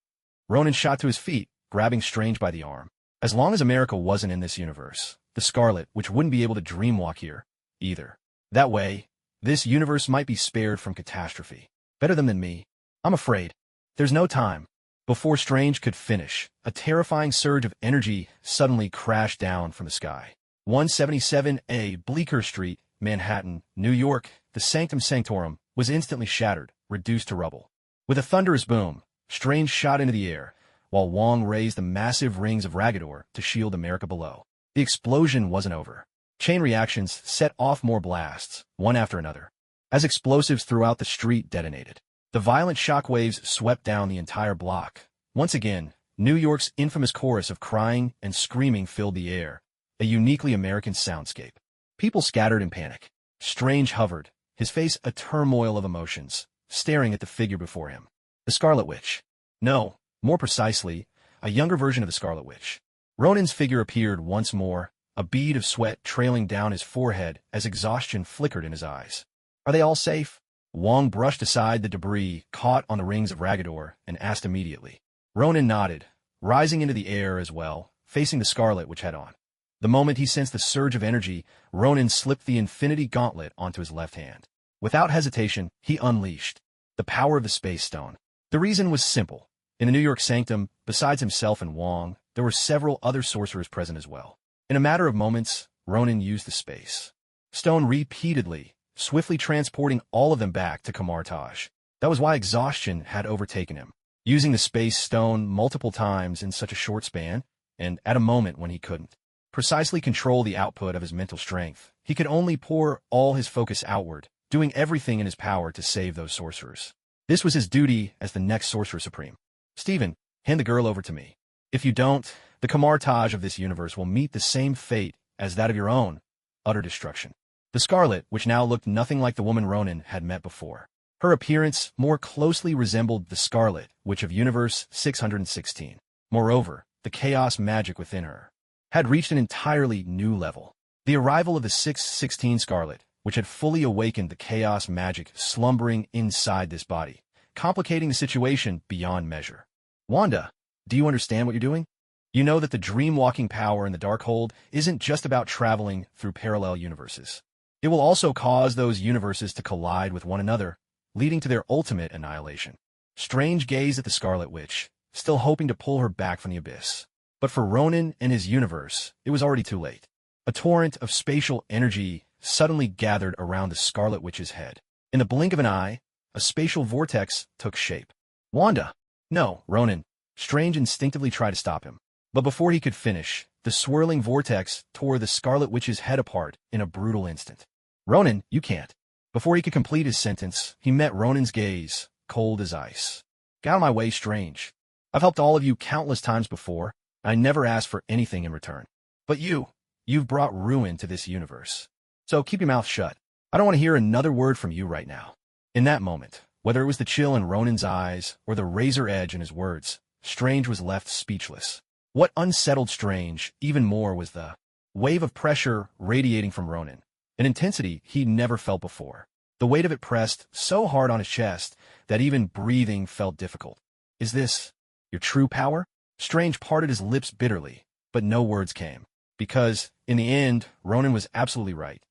Ronan shot to his feet, grabbing Strange by the arm. As long as America wasn't in this universe, the Scarlet Witch wouldn't be able to dreamwalk here, either. That way, this universe might be spared from catastrophe. Better than me. I'm afraid. There's no time. Before Strange could finish, a terrifying surge of energy suddenly crashed down from the sky. 177A Bleecker Street, Manhattan, New York, the Sanctum Sanctorum, was instantly shattered, reduced to rubble. With a thunderous boom, Strange shot into the air, while Wong raised the massive rings of Ragador to shield America below. The explosion wasn't over. Chain reactions set off more blasts, one after another. As explosives throughout the street detonated, the violent shockwaves swept down the entire block. Once again, New York's infamous chorus of crying and screaming filled the air, a uniquely American soundscape. People scattered in panic. Strange hovered, his face a turmoil of emotions, staring at the figure before him. The Scarlet Witch. No, more precisely, a younger version of the Scarlet Witch. Ronan's figure appeared once more, a bead of sweat trailing down his forehead as exhaustion flickered in his eyes. Are they all safe? Wong brushed aside the debris caught on the rings of Ragador and asked immediately. Ronan nodded, rising into the air as well, facing the Scarlet Witch head-on. The moment he sensed the surge of energy, Ronan slipped the Infinity Gauntlet onto his left hand. Without hesitation, he unleashed the power of the Space Stone. The reason was simple. In the New York Sanctum, besides himself and Wong, there were several other sorcerers present as well. In a matter of moments, Ronan used the Space Stone repeatedly, swiftly transporting all of them back to Kamartaj. That was why exhaustion had overtaken him. Using the Space Stone multiple times in such a short span, and at a moment when he couldn't precisely control the output of his mental strength, he could only pour all his focus outward, doing everything in his power to save those sorcerers. This was his duty as the next Sorcerer Supreme. Stephen, hand the girl over to me. If you don't, the Kamartaj of this universe will meet the same fate as that of your own, utter destruction. The Scarlet, which now looked nothing like the woman Ronan had met before. Her appearance more closely resembled the Scarlet Witch of Universe 616. Moreover, the chaos magic within her had reached an entirely new level. The arrival of the 616 Scarlet, which had fully awakened the chaos magic slumbering inside this body, complicating the situation beyond measure. Wanda, do you understand what you're doing? You know that the dream-walking power in the Darkhold isn't just about traveling through parallel universes. It will also cause those universes to collide with one another, leading to their ultimate annihilation. Strange gazed at the Scarlet Witch, still hoping to pull her back from the abyss. But for Ronan and his universe, it was already too late. A torrent of spatial energy suddenly gathered around the Scarlet Witch's head. In the blink of an eye, a spatial vortex took shape. Wanda! No, Ronan. Strange instinctively tried to stop him. But before he could finish, the swirling vortex tore the Scarlet Witch's head apart in a brutal instant. Ronan, you can't. Before he could complete his sentence, he met Ronan's gaze, cold as ice. Get out of my way, Strange. I've helped all of you countless times before, and I never asked for anything in return. But you've brought ruin to this universe. So keep your mouth shut. I don't want to hear another word from you right now. In that moment, whether it was the chill in Ronan's eyes or the razor edge in his words, Strange was left speechless. What unsettled Strange even more was the wave of pressure radiating from Ronan, an intensity he'd never felt before. The weight of it pressed so hard on his chest that even breathing felt difficult. "Is this your true power?" Strange parted his lips bitterly, but no words came. Because, in the end, Ronan was absolutely right.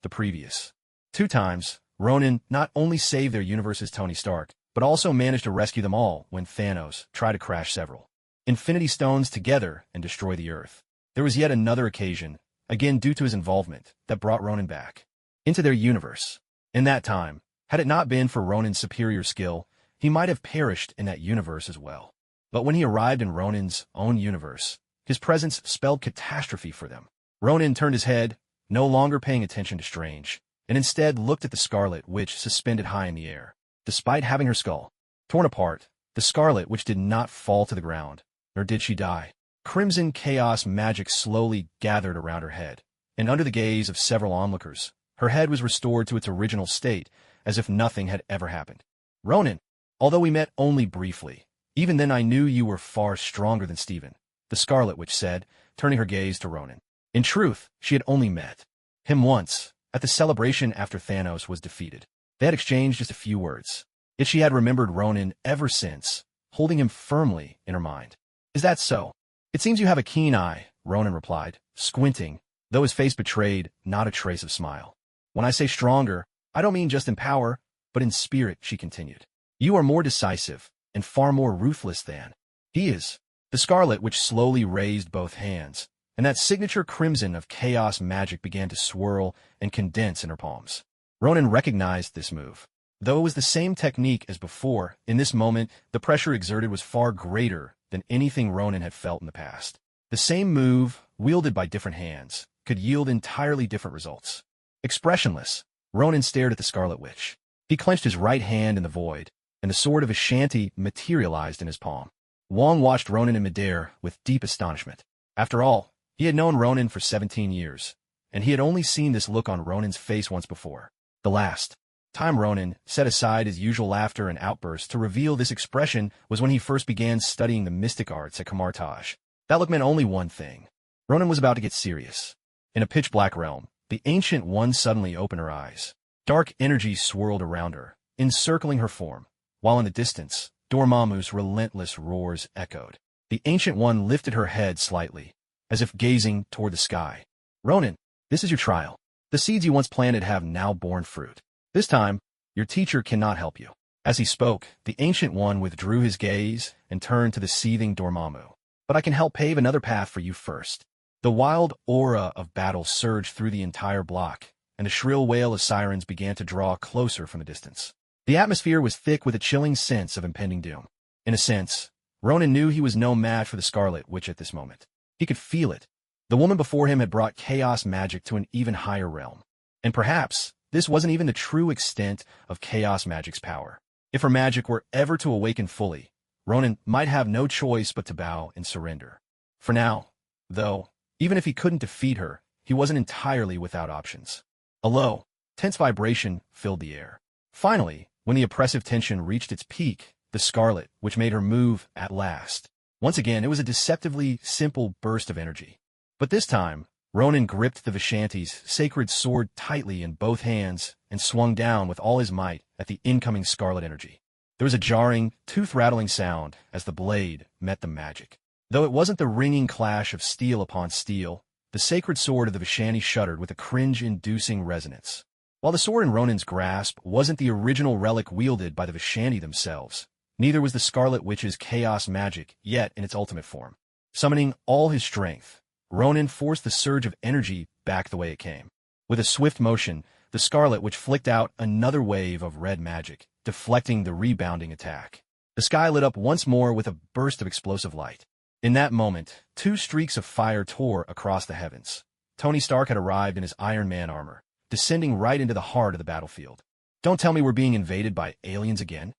The previous 2 times, Ronan not only saved their universe's Tony Stark, but also managed to rescue them all when Thanos tried to crash several Infinity Stones together and destroy the Earth. There was yet another occasion, again due to his involvement, that brought Ronan back into their universe. In that time, had it not been for Ronan's superior skill, he might have perished in that universe as well. But when he arrived in Ronan's own universe, his presence spelled catastrophe for them. Ronan turned his head, no longer paying attention to Strange, and instead looked at the Scarlet Witch suspended high in the air. Despite having her skull torn apart, the Scarlet Witch did not fall to the ground, nor did she die. Crimson chaos magic slowly gathered around her head, and under the gaze of several onlookers, her head was restored to its original state, as if nothing had ever happened. "Ronan, although we met only briefly, even then I knew you were far stronger than Stephen," the Scarlet Witch said, turning her gaze to Ronan. In truth, she had only met him once, at the celebration after Thanos was defeated. They had exchanged just a few words, yet she had remembered Ronan ever since, holding him firmly in her mind. "Is that so? It seems you have a keen eye," Ronan replied, squinting, though his face betrayed not a trace of smile. "When I say stronger, I don't mean just in power, but in spirit," she continued. "You are more decisive, and far more ruthless than he is." The Scarlet Witch slowly raised both hands, and that signature crimson of chaos magic began to swirl and condense in her palms. Ronan recognized this move. Though it was the same technique as before, in this moment, the pressure exerted was far greater than anything Ronan had felt in the past. The same move, wielded by different hands, could yield entirely different results. Expressionless, Ronan stared at the Scarlet Witch. He clenched his right hand in the void, and the sword of Ashanti materialized in his palm. Wong watched Ronan in midair with deep astonishment. After all, he had known Ronan for 17 years, and he had only seen this look on Ronan's face once before. The last time Ronan set aside his usual laughter and outbursts to reveal this expression was when he first began studying the mystic arts at Kamartaj. That look meant only one thing. Ronan was about to get serious. In a pitch-black realm, the Ancient One suddenly opened her eyes. Dark energy swirled around her, encircling her form, while in the distance, Dormammu's relentless roars echoed. The Ancient One lifted her head slightly, as if gazing toward the sky. "Ronan, this is your trial. The seeds you once planted have now borne fruit. This time, your teacher cannot help you." As he spoke, the Ancient One withdrew his gaze and turned to the seething Dormammu. "But I can help pave another path for you first." The wild aura of battle surged through the entire block, and the shrill wail of sirens began to draw closer from the distance. The atmosphere was thick with a chilling sense of impending doom. In a sense, Ronan knew he was no match for the Scarlet Witch at this moment. He could feel it. The woman before him had brought chaos magic to an even higher realm. And perhaps this wasn't even the true extent of chaos magic's power. If her magic were ever to awaken fully, Ronan might have no choice but to bow and surrender. For now, though, even if he couldn't defeat her, he wasn't entirely without options. A low, tense vibration filled the air. Finally, when the oppressive tension reached its peak, the Scarlet Witch made her move at last. Once again, it was a deceptively simple burst of energy. But this time, Ronan gripped the Vishanti's sacred sword tightly in both hands and swung down with all his might at the incoming scarlet energy. There was a jarring, tooth-rattling sound as the blade met the magic. Though it wasn't the ringing clash of steel upon steel, the sacred sword of the Vishanti shuddered with a cringe-inducing resonance. While the sword in Ronan's grasp wasn't the original relic wielded by the Vishanti themselves, neither was the Scarlet Witch's chaos magic yet in its ultimate form. Summoning all his strength, Ronan forced the surge of energy back the way it came. With a swift motion, the Scarlet Witch flicked out another wave of red magic, deflecting the rebounding attack. The sky lit up once more with a burst of explosive light. In that moment, 2 streaks of fire tore across the heavens. Tony Stark had arrived in his Iron Man armor, descending right into the heart of the battlefield. "Don't tell me we're being invaded by aliens again?"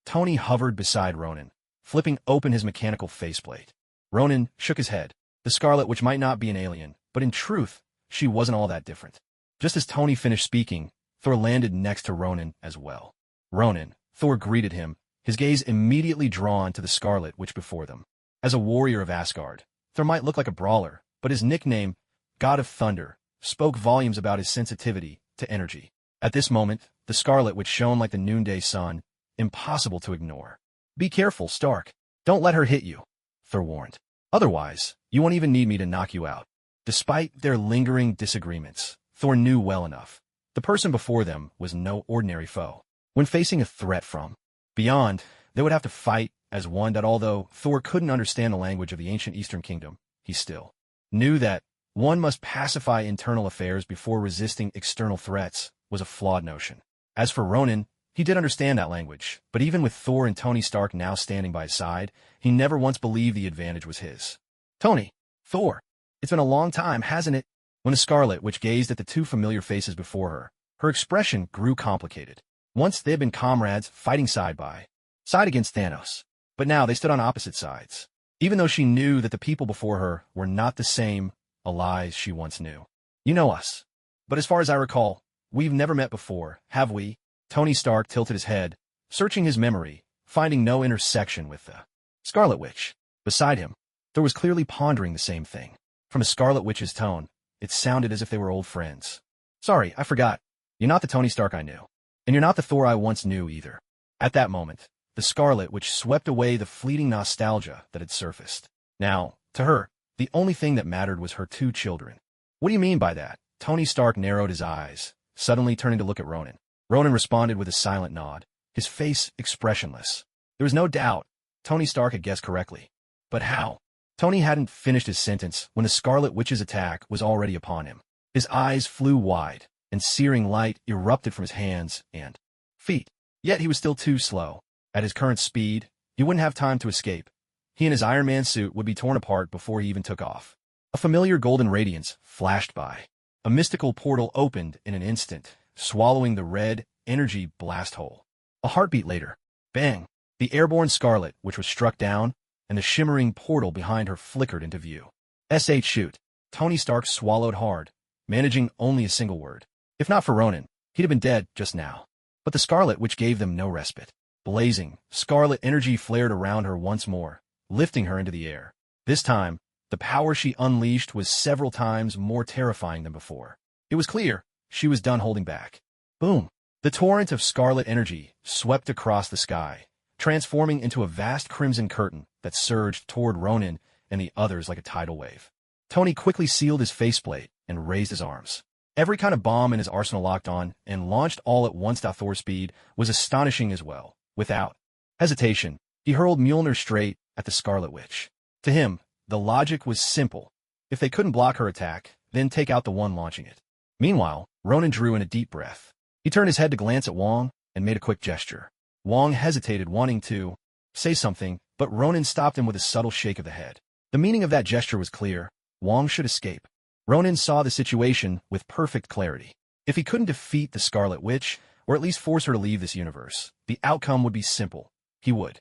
Tony hovered beside Ronan, flipping open his mechanical faceplate. Ronan shook his head. The Scarlet Witch might not be an alien, but in truth, she wasn't all that different. Just as Tony finished speaking, Thor landed next to Ronan as well. "Ronan," Thor greeted him, his gaze immediately drawn to the Scarlet Witch before them. As a warrior of Asgard, Thor might look like a brawler, but his nickname, God of Thunder, spoke volumes about his sensitivity to energy. At this moment, the Scarlet Witch shone like the noonday sun, impossible to ignore. Be careful, Stark. Don't let her hit you, Thor warned. Otherwise, you won't even need me to knock you out. Despite their lingering disagreements, Thor knew well enough. The person before them was no ordinary foe. When facing a threat from beyond, they would have to fight as one that although Thor couldn't understand the language of the ancient Eastern Kingdom, he still knew that one must pacify internal affairs before resisting external threats was a flawed notion. As for Ronan, he did understand that language, but even with Thor and Tony Stark now standing by his side, he never once believed the advantage was his. Tony, Thor, it's been a long time, hasn't it? When the Scarlet Witch gazed at the two familiar faces before her, her expression grew complicated. Once they had been comrades fighting side by side against Thanos, but now they stood on opposite sides. Even though she knew that the people before her were not the same allies she once knew. You know us. But as far as I recall, we've never met before, have we? Tony Stark tilted his head, searching his memory, finding no intersection with the Scarlet Witch. Beside him, Thor was clearly pondering the same thing. From the Scarlet Witch's tone, it sounded as if they were old friends. Sorry, I forgot. You're not the Tony Stark I knew. And you're not the Thor I once knew either. At that moment, the Scarlet Witch swept away the fleeting nostalgia that had surfaced. Now, to her, the only thing that mattered was her two children. What do you mean by that? Tony Stark narrowed his eyes, suddenly turning to look at Ronan. Ronan responded with a silent nod, his face expressionless. There was no doubt Tony Stark had guessed correctly. But how? Tony hadn't finished his sentence when the Scarlet Witch's attack was already upon him. His eyes flew wide, and searing light erupted from his hands and feet. Yet he was still too slow. At his current speed, he wouldn't have time to escape. He and his Iron Man suit would be torn apart before he even took off. A familiar golden radiance flashed by. A mystical portal opened in an instant, swallowing the red energy blast hole. A heartbeat later, bang! The airborne Scarlet Witch was struck down, and the shimmering portal behind her flickered into view. Shoot. Tony Stark swallowed hard, managing only a single word. If not for Ronan, he'd have been dead just now. But the Scarlet Witch gave them no respite. Blazing, scarlet energy flared around her once more, lifting her into the air. This time, the power she unleashed was several times more terrifying than before. It was clear she was done holding back. Boom! The torrent of scarlet energy swept across the sky, transforming into a vast crimson curtain that surged toward Ronan and the others like a tidal wave. Tony quickly sealed his faceplate and raised his arms. Every kind of bomb in his arsenal locked on and launched all at once at Thor's speed was astonishing as well. Without hesitation, he hurled Mjolnir straight at the Scarlet Witch. To him, the logic was simple. If they couldn't block her attack, then take out the one launching it. Meanwhile, Ronan drew in a deep breath. He turned his head to glance at Wong and made a quick gesture. Wong hesitated, wanting to say something, but Ronan stopped him with a subtle shake of the head. The meaning of that gesture was clear. Wong should escape. Ronan saw the situation with perfect clarity. If he couldn't defeat the Scarlet Witch, or at least force her to leave this universe, the outcome would be simple. He would.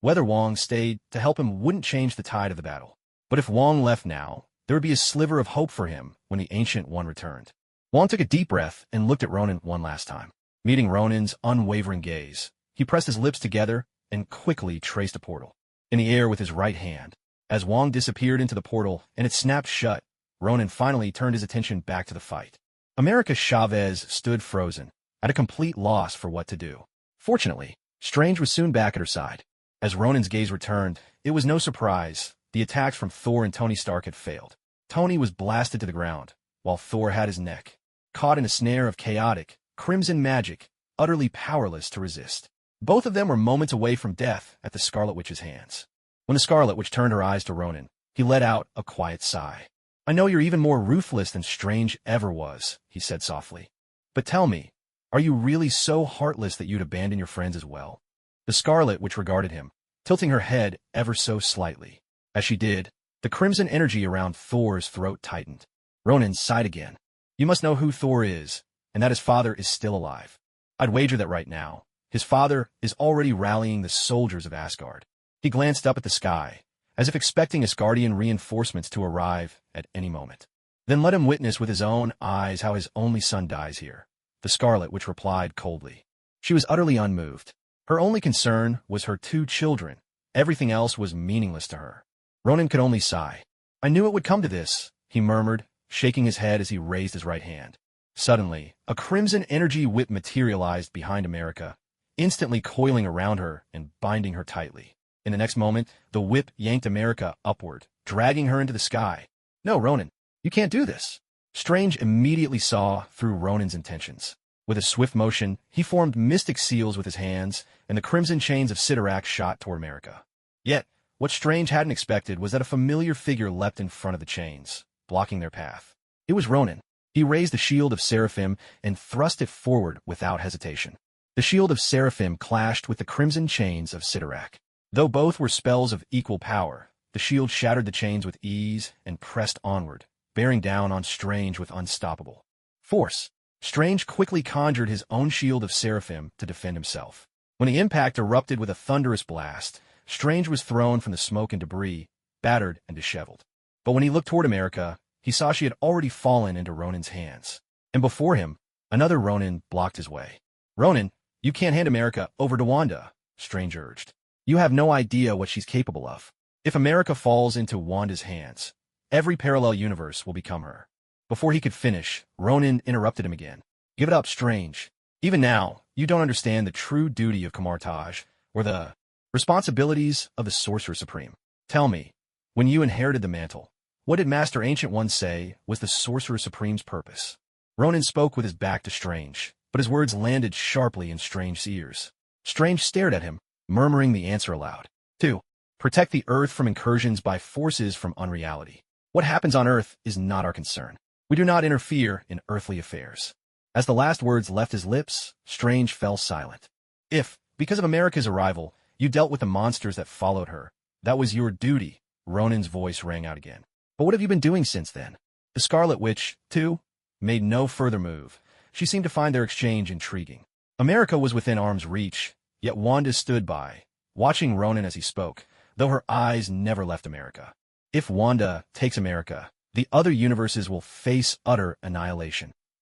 Whether Wong stayed to help him wouldn't change the tide of the battle. But if Wong left now, there would be a sliver of hope for him when the Ancient One returned. Wong took a deep breath and looked at Ronan one last time. Meeting Ronan's unwavering gaze, he pressed his lips together and quickly traced a portal in the air with his right hand. As Wong disappeared into the portal and it snapped shut, Ronan finally turned his attention back to the fight. America Chavez stood frozen, at a complete loss for what to do. Fortunately, Strange was soon back at her side. As Ronan's gaze returned, it was no surprise. The attacks from Thor and Tony Stark had failed. Tony was blasted to the ground, while Thor had his neck caught in a snare of chaotic, crimson magic, utterly powerless to resist. Both of them were moments away from death at the Scarlet Witch's hands. When the Scarlet Witch turned her eyes to Ronan, he let out a quiet sigh. I know you're even more ruthless than Strange ever was, he said softly. But tell me, are you really so heartless that you'd abandon your friends as well? The Scarlet Witch regarded him, tilting her head ever so slightly. As she did, the crimson energy around Thor's throat tightened. Ronan sighed again. You must know who Thor is, and that his father is still alive. I'd wager that right now, his father is already rallying the soldiers of Asgard. He glanced up at the sky, as if expecting Asgardian reinforcements to arrive at any moment. Then let him witness with his own eyes how his only son dies here. The Scarlet Witch replied coldly. She was utterly unmoved. Her only concern was her two children. Everything else was meaningless to her. Ronan could only sigh. I knew it would come to this, he murmured, shaking his head as he raised his right hand. Suddenly, a crimson energy whip materialized behind America, instantly coiling around her and binding her tightly. In the next moment, the whip yanked America upward, dragging her into the sky. No, Ronan, you can't do this. Strange immediately saw through Ronan's intentions. With a swift motion, he formed mystic seals with his hands, and the crimson chains of Sidorak shot toward America. Yet, what Strange hadn't expected was that a familiar figure leapt in front of the chains, blocking their path. It was Ronan. He raised the shield of Seraphim and thrust it forward without hesitation. The shield of Seraphim clashed with the crimson chains of Sidorak. Though both were spells of equal power, the shield shattered the chains with ease and pressed onward, bearing down on Strange with unstoppable force. Strange quickly conjured his own shield of Seraphim to defend himself. When the impact erupted with a thunderous blast, Strange was thrown from the smoke and debris, battered and disheveled. But when he looked toward America, he saw she had already fallen into Ronan's hands. And before him, another Ronan blocked his way. Ronan, you can't hand America over to Wanda, Strange urged. You have no idea what she's capable of. If America falls into Wanda's hands, every parallel universe will become her. Before he could finish, Ronan interrupted him again. Give it up, Strange. Even now, you don't understand the true duty of Kamar-Taj, or the responsibilities of the Sorcerer Supreme. Tell me, when you inherited the mantle, what did Master Ancient One say was the Sorcerer Supreme's purpose? Ronan spoke with his back to Strange, but his words landed sharply in Strange's ears. Strange stared at him, murmuring the answer aloud. 2. Protect the Earth from incursions by forces from unreality. What happens on Earth is not our concern. We do not interfere in earthly affairs. As the last words left his lips, Strange fell silent. If, because of America's arrival, you dealt with the monsters that followed her, that was your duty, Ronan's voice rang out again. But what have you been doing since then? The Scarlet Witch, too, made no further move. She seemed to find their exchange intriguing. America was within arm's reach, yet Wanda stood by, watching Ronan as he spoke, though her eyes never left America. If Wanda takes America, the other universes will face utter annihilation.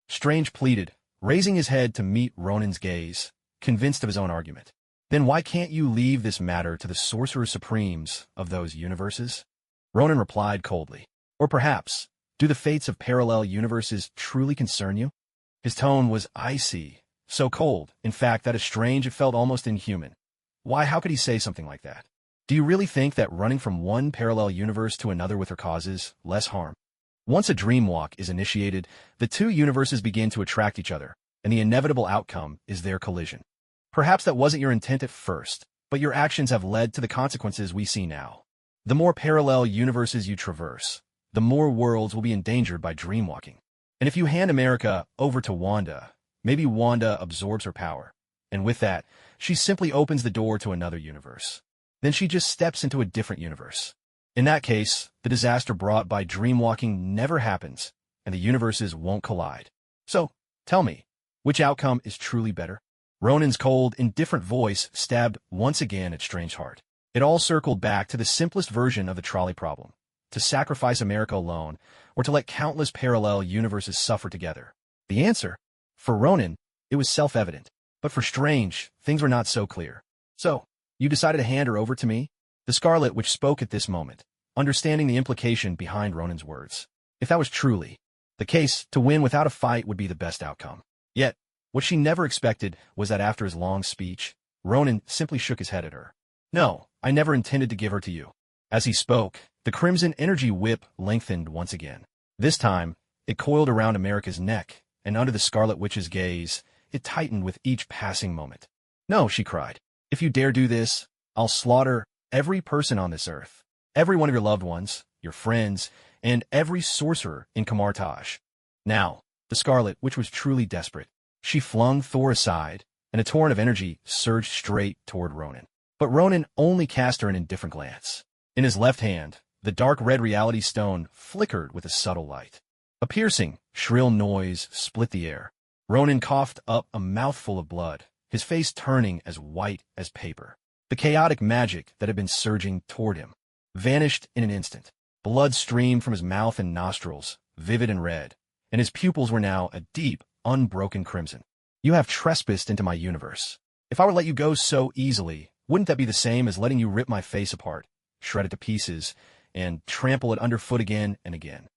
Strange pleaded, raising his head to meet Ronan's gaze, convinced of his own argument. Then why can't you leave this matter to the Sorcerer Supremes of those universes? Ronan replied coldly. Or perhaps, do the fates of parallel universes truly concern you? His tone was icy, so cold, in fact, that as Strange it felt almost inhuman. Why, how could he say something like that? Do you really think that running from one parallel universe to another with her causes less harm? Once a dream walk is initiated, the two universes begin to attract each other, and the inevitable outcome is their collision. Perhaps that wasn't your intent at first, but your actions have led to the consequences we see now. The more parallel universes you traverse, the more worlds will be endangered by dreamwalking. And if you hand America over to Wanda, maybe Wanda absorbs her power, and with that, she simply opens the door to another universe. Then she just steps into a different universe. In that case, the disaster brought by dreamwalking never happens, and the universes won't collide. So, tell me, which outcome is truly better? Ronan's cold, indifferent voice stabbed once again at Strange's heart. It all circled back to the simplest version of the trolley problem, to sacrifice America alone, or to let countless parallel universes suffer together. The answer? For Ronan, it was self-evident, but for Strange, things were not so clear. So, you decided to hand her over to me? The Scarlet Witch spoke at this moment, understanding the implication behind Ronan's words. If that was truly the case, to win without a fight would be the best outcome. Yet, what she never expected was that after his long speech, Ronan simply shook his head at her. No, I never intended to give her to you. As he spoke, the crimson energy whip lengthened once again. This time, it coiled around America's neck, and under the Scarlet Witch's gaze, it tightened with each passing moment. No, she cried. If you dare do this, I'll slaughter every person on this earth, every one of your loved ones, your friends, and every sorcerer in Kamar-Taj. Now, the Scarlet Witch was truly desperate. She flung Thor aside, and a torrent of energy surged straight toward Ronan. But Ronan only cast her an indifferent glance. In his left hand, the dark red reality stone flickered with a subtle light. A piercing, shrill noise split the air. Ronan coughed up a mouthful of blood, his face turning as white as paper. The chaotic magic that had been surging toward him vanished in an instant. Blood streamed from his mouth and nostrils, vivid and red, and his pupils were now a deep, unbroken crimson. You have trespassed into my universe. If I were to let you go so easily, wouldn't that be the same as letting you rip my face apart, shred it to pieces, and trample it underfoot again and again?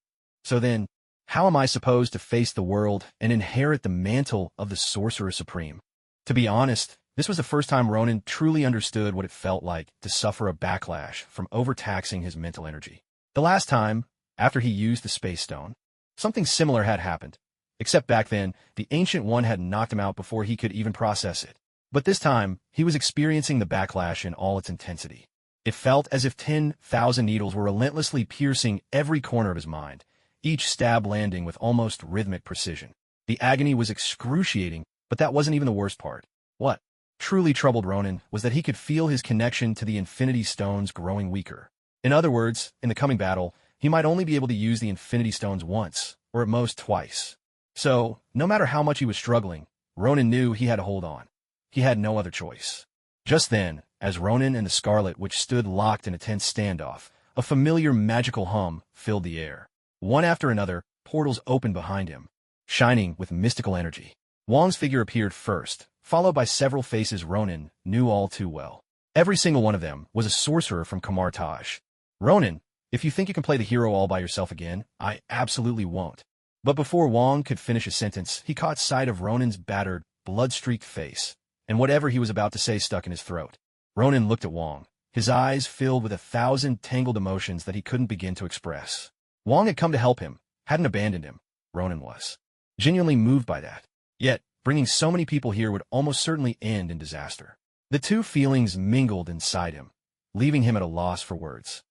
So then, How am I supposed to face the world and inherit the mantle of the Sorcerer Supreme? To be honest, this was the first time Ronan truly understood what it felt like to suffer a backlash from overtaxing his mental energy. The last time, after he used the Space Stone, something similar had happened, except back then, the Ancient One had knocked him out before he could even process it. But this time, he was experiencing the backlash in all its intensity. It felt as if 10,000 needles were relentlessly piercing every corner of his mind, each stab landing with almost rhythmic precision. The agony was excruciating, but that wasn't even the worst part. What truly troubled Ronan was that he could feel his connection to the Infinity Stones growing weaker. In other words, in the coming battle, he might only be able to use the Infinity Stones once, or at most twice. So, no matter how much he was struggling, Ronan knew he had to hold on. He had no other choice. Just then, as Ronan and the Scarlet Witch stood locked in a tense standoff, a familiar magical hum filled the air. One after another, portals opened behind him, shining with mystical energy. Wong's figure appeared first, followed by several faces Ronan knew all too well. Every single one of them was a sorcerer from Kamar-Taj. Ronan, if you think you can play the hero all by yourself again, I absolutely won't. But before Wong could finish his sentence, he caught sight of Ronan's battered, blood-streaked face, and whatever he was about to say stuck in his throat. Ronan looked at Wong, his eyes filled with 1,000 tangled emotions that he couldn't begin to express. Wong had come to help him, hadn't abandoned him. Ronan was genuinely moved by that. Yet, bringing so many people here would almost certainly end in disaster. The two feelings mingled inside him, leaving him at a loss for words.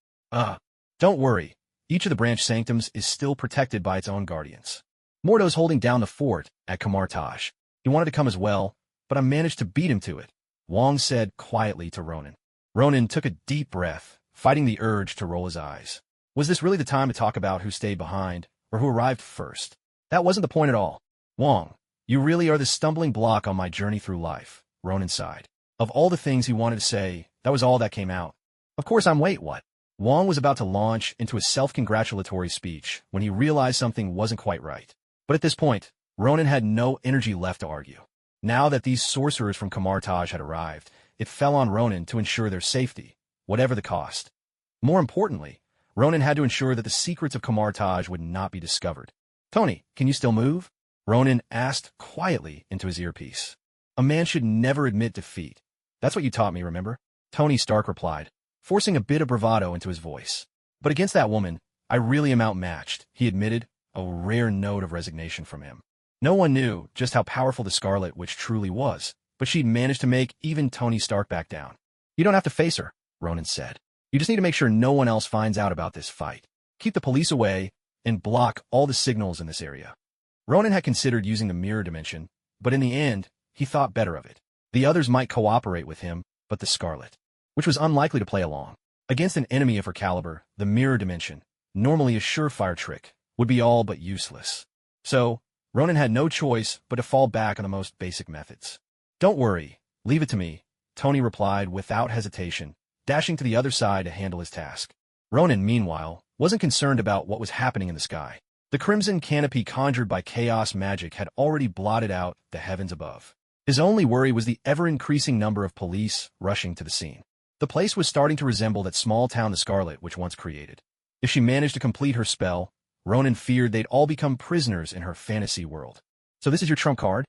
Don't worry. Each of the branch sanctums is still protected by its own guardians. Mordo's holding down the fort at Kamar-Taj. He wanted to come as well, but I managed to beat him to it, Wong said quietly to Ronan. Ronan took a deep breath, fighting the urge to roll his eyes. Was this really the time to talk about who stayed behind, or who arrived first? That wasn't the point at all. Wong, you really are the stumbling block on my journey through life, Ronan sighed. Of all the things he wanted to say, that was all that came out. Of course wait, what? Wong was about to launch into a self-congratulatory speech when he realized something wasn't quite right. But at this point, Ronan had no energy left to argue. Now that these sorcerers from Kamar-Taj had arrived, it fell on Ronan to ensure their safety, whatever the cost. More importantly, Ronan had to ensure that the secrets of Kamar-Taj would not be discovered. Tony, can you still move? Ronan asked quietly into his earpiece. A man should never admit defeat. That's what you taught me, remember? Tony Stark replied, forcing a bit of bravado into his voice. But against that woman, I really am outmatched, he admitted, a rare note of resignation from him. No one knew just how powerful the Scarlet Witch truly was, but she'd managed to make even Tony Stark back down. You don't have to face her, Ronan said. You just need to make sure no one else finds out about this fight. Keep the police away and block all the signals in this area. Ronan had considered using the mirror dimension, but in the end, he thought better of it. The others might cooperate with him, but the Scarlet, which was unlikely to play along. Against an enemy of her caliber, the mirror dimension, normally a surefire trick, would be all but useless. So, Ronan had no choice but to fall back on the most basic methods. Don't worry, leave it to me, Tony replied without hesitation, dashing to the other side to handle his task. Ronan, meanwhile, wasn't concerned about what was happening in the sky. The crimson canopy conjured by chaos magic had already blotted out the heavens above. His only worry was the ever-increasing number of police rushing to the scene. The place was starting to resemble that small town the Scarlet Witch once created. If she managed to complete her spell, Ronan feared they'd all become prisoners in her fantasy world. So this is your trump card?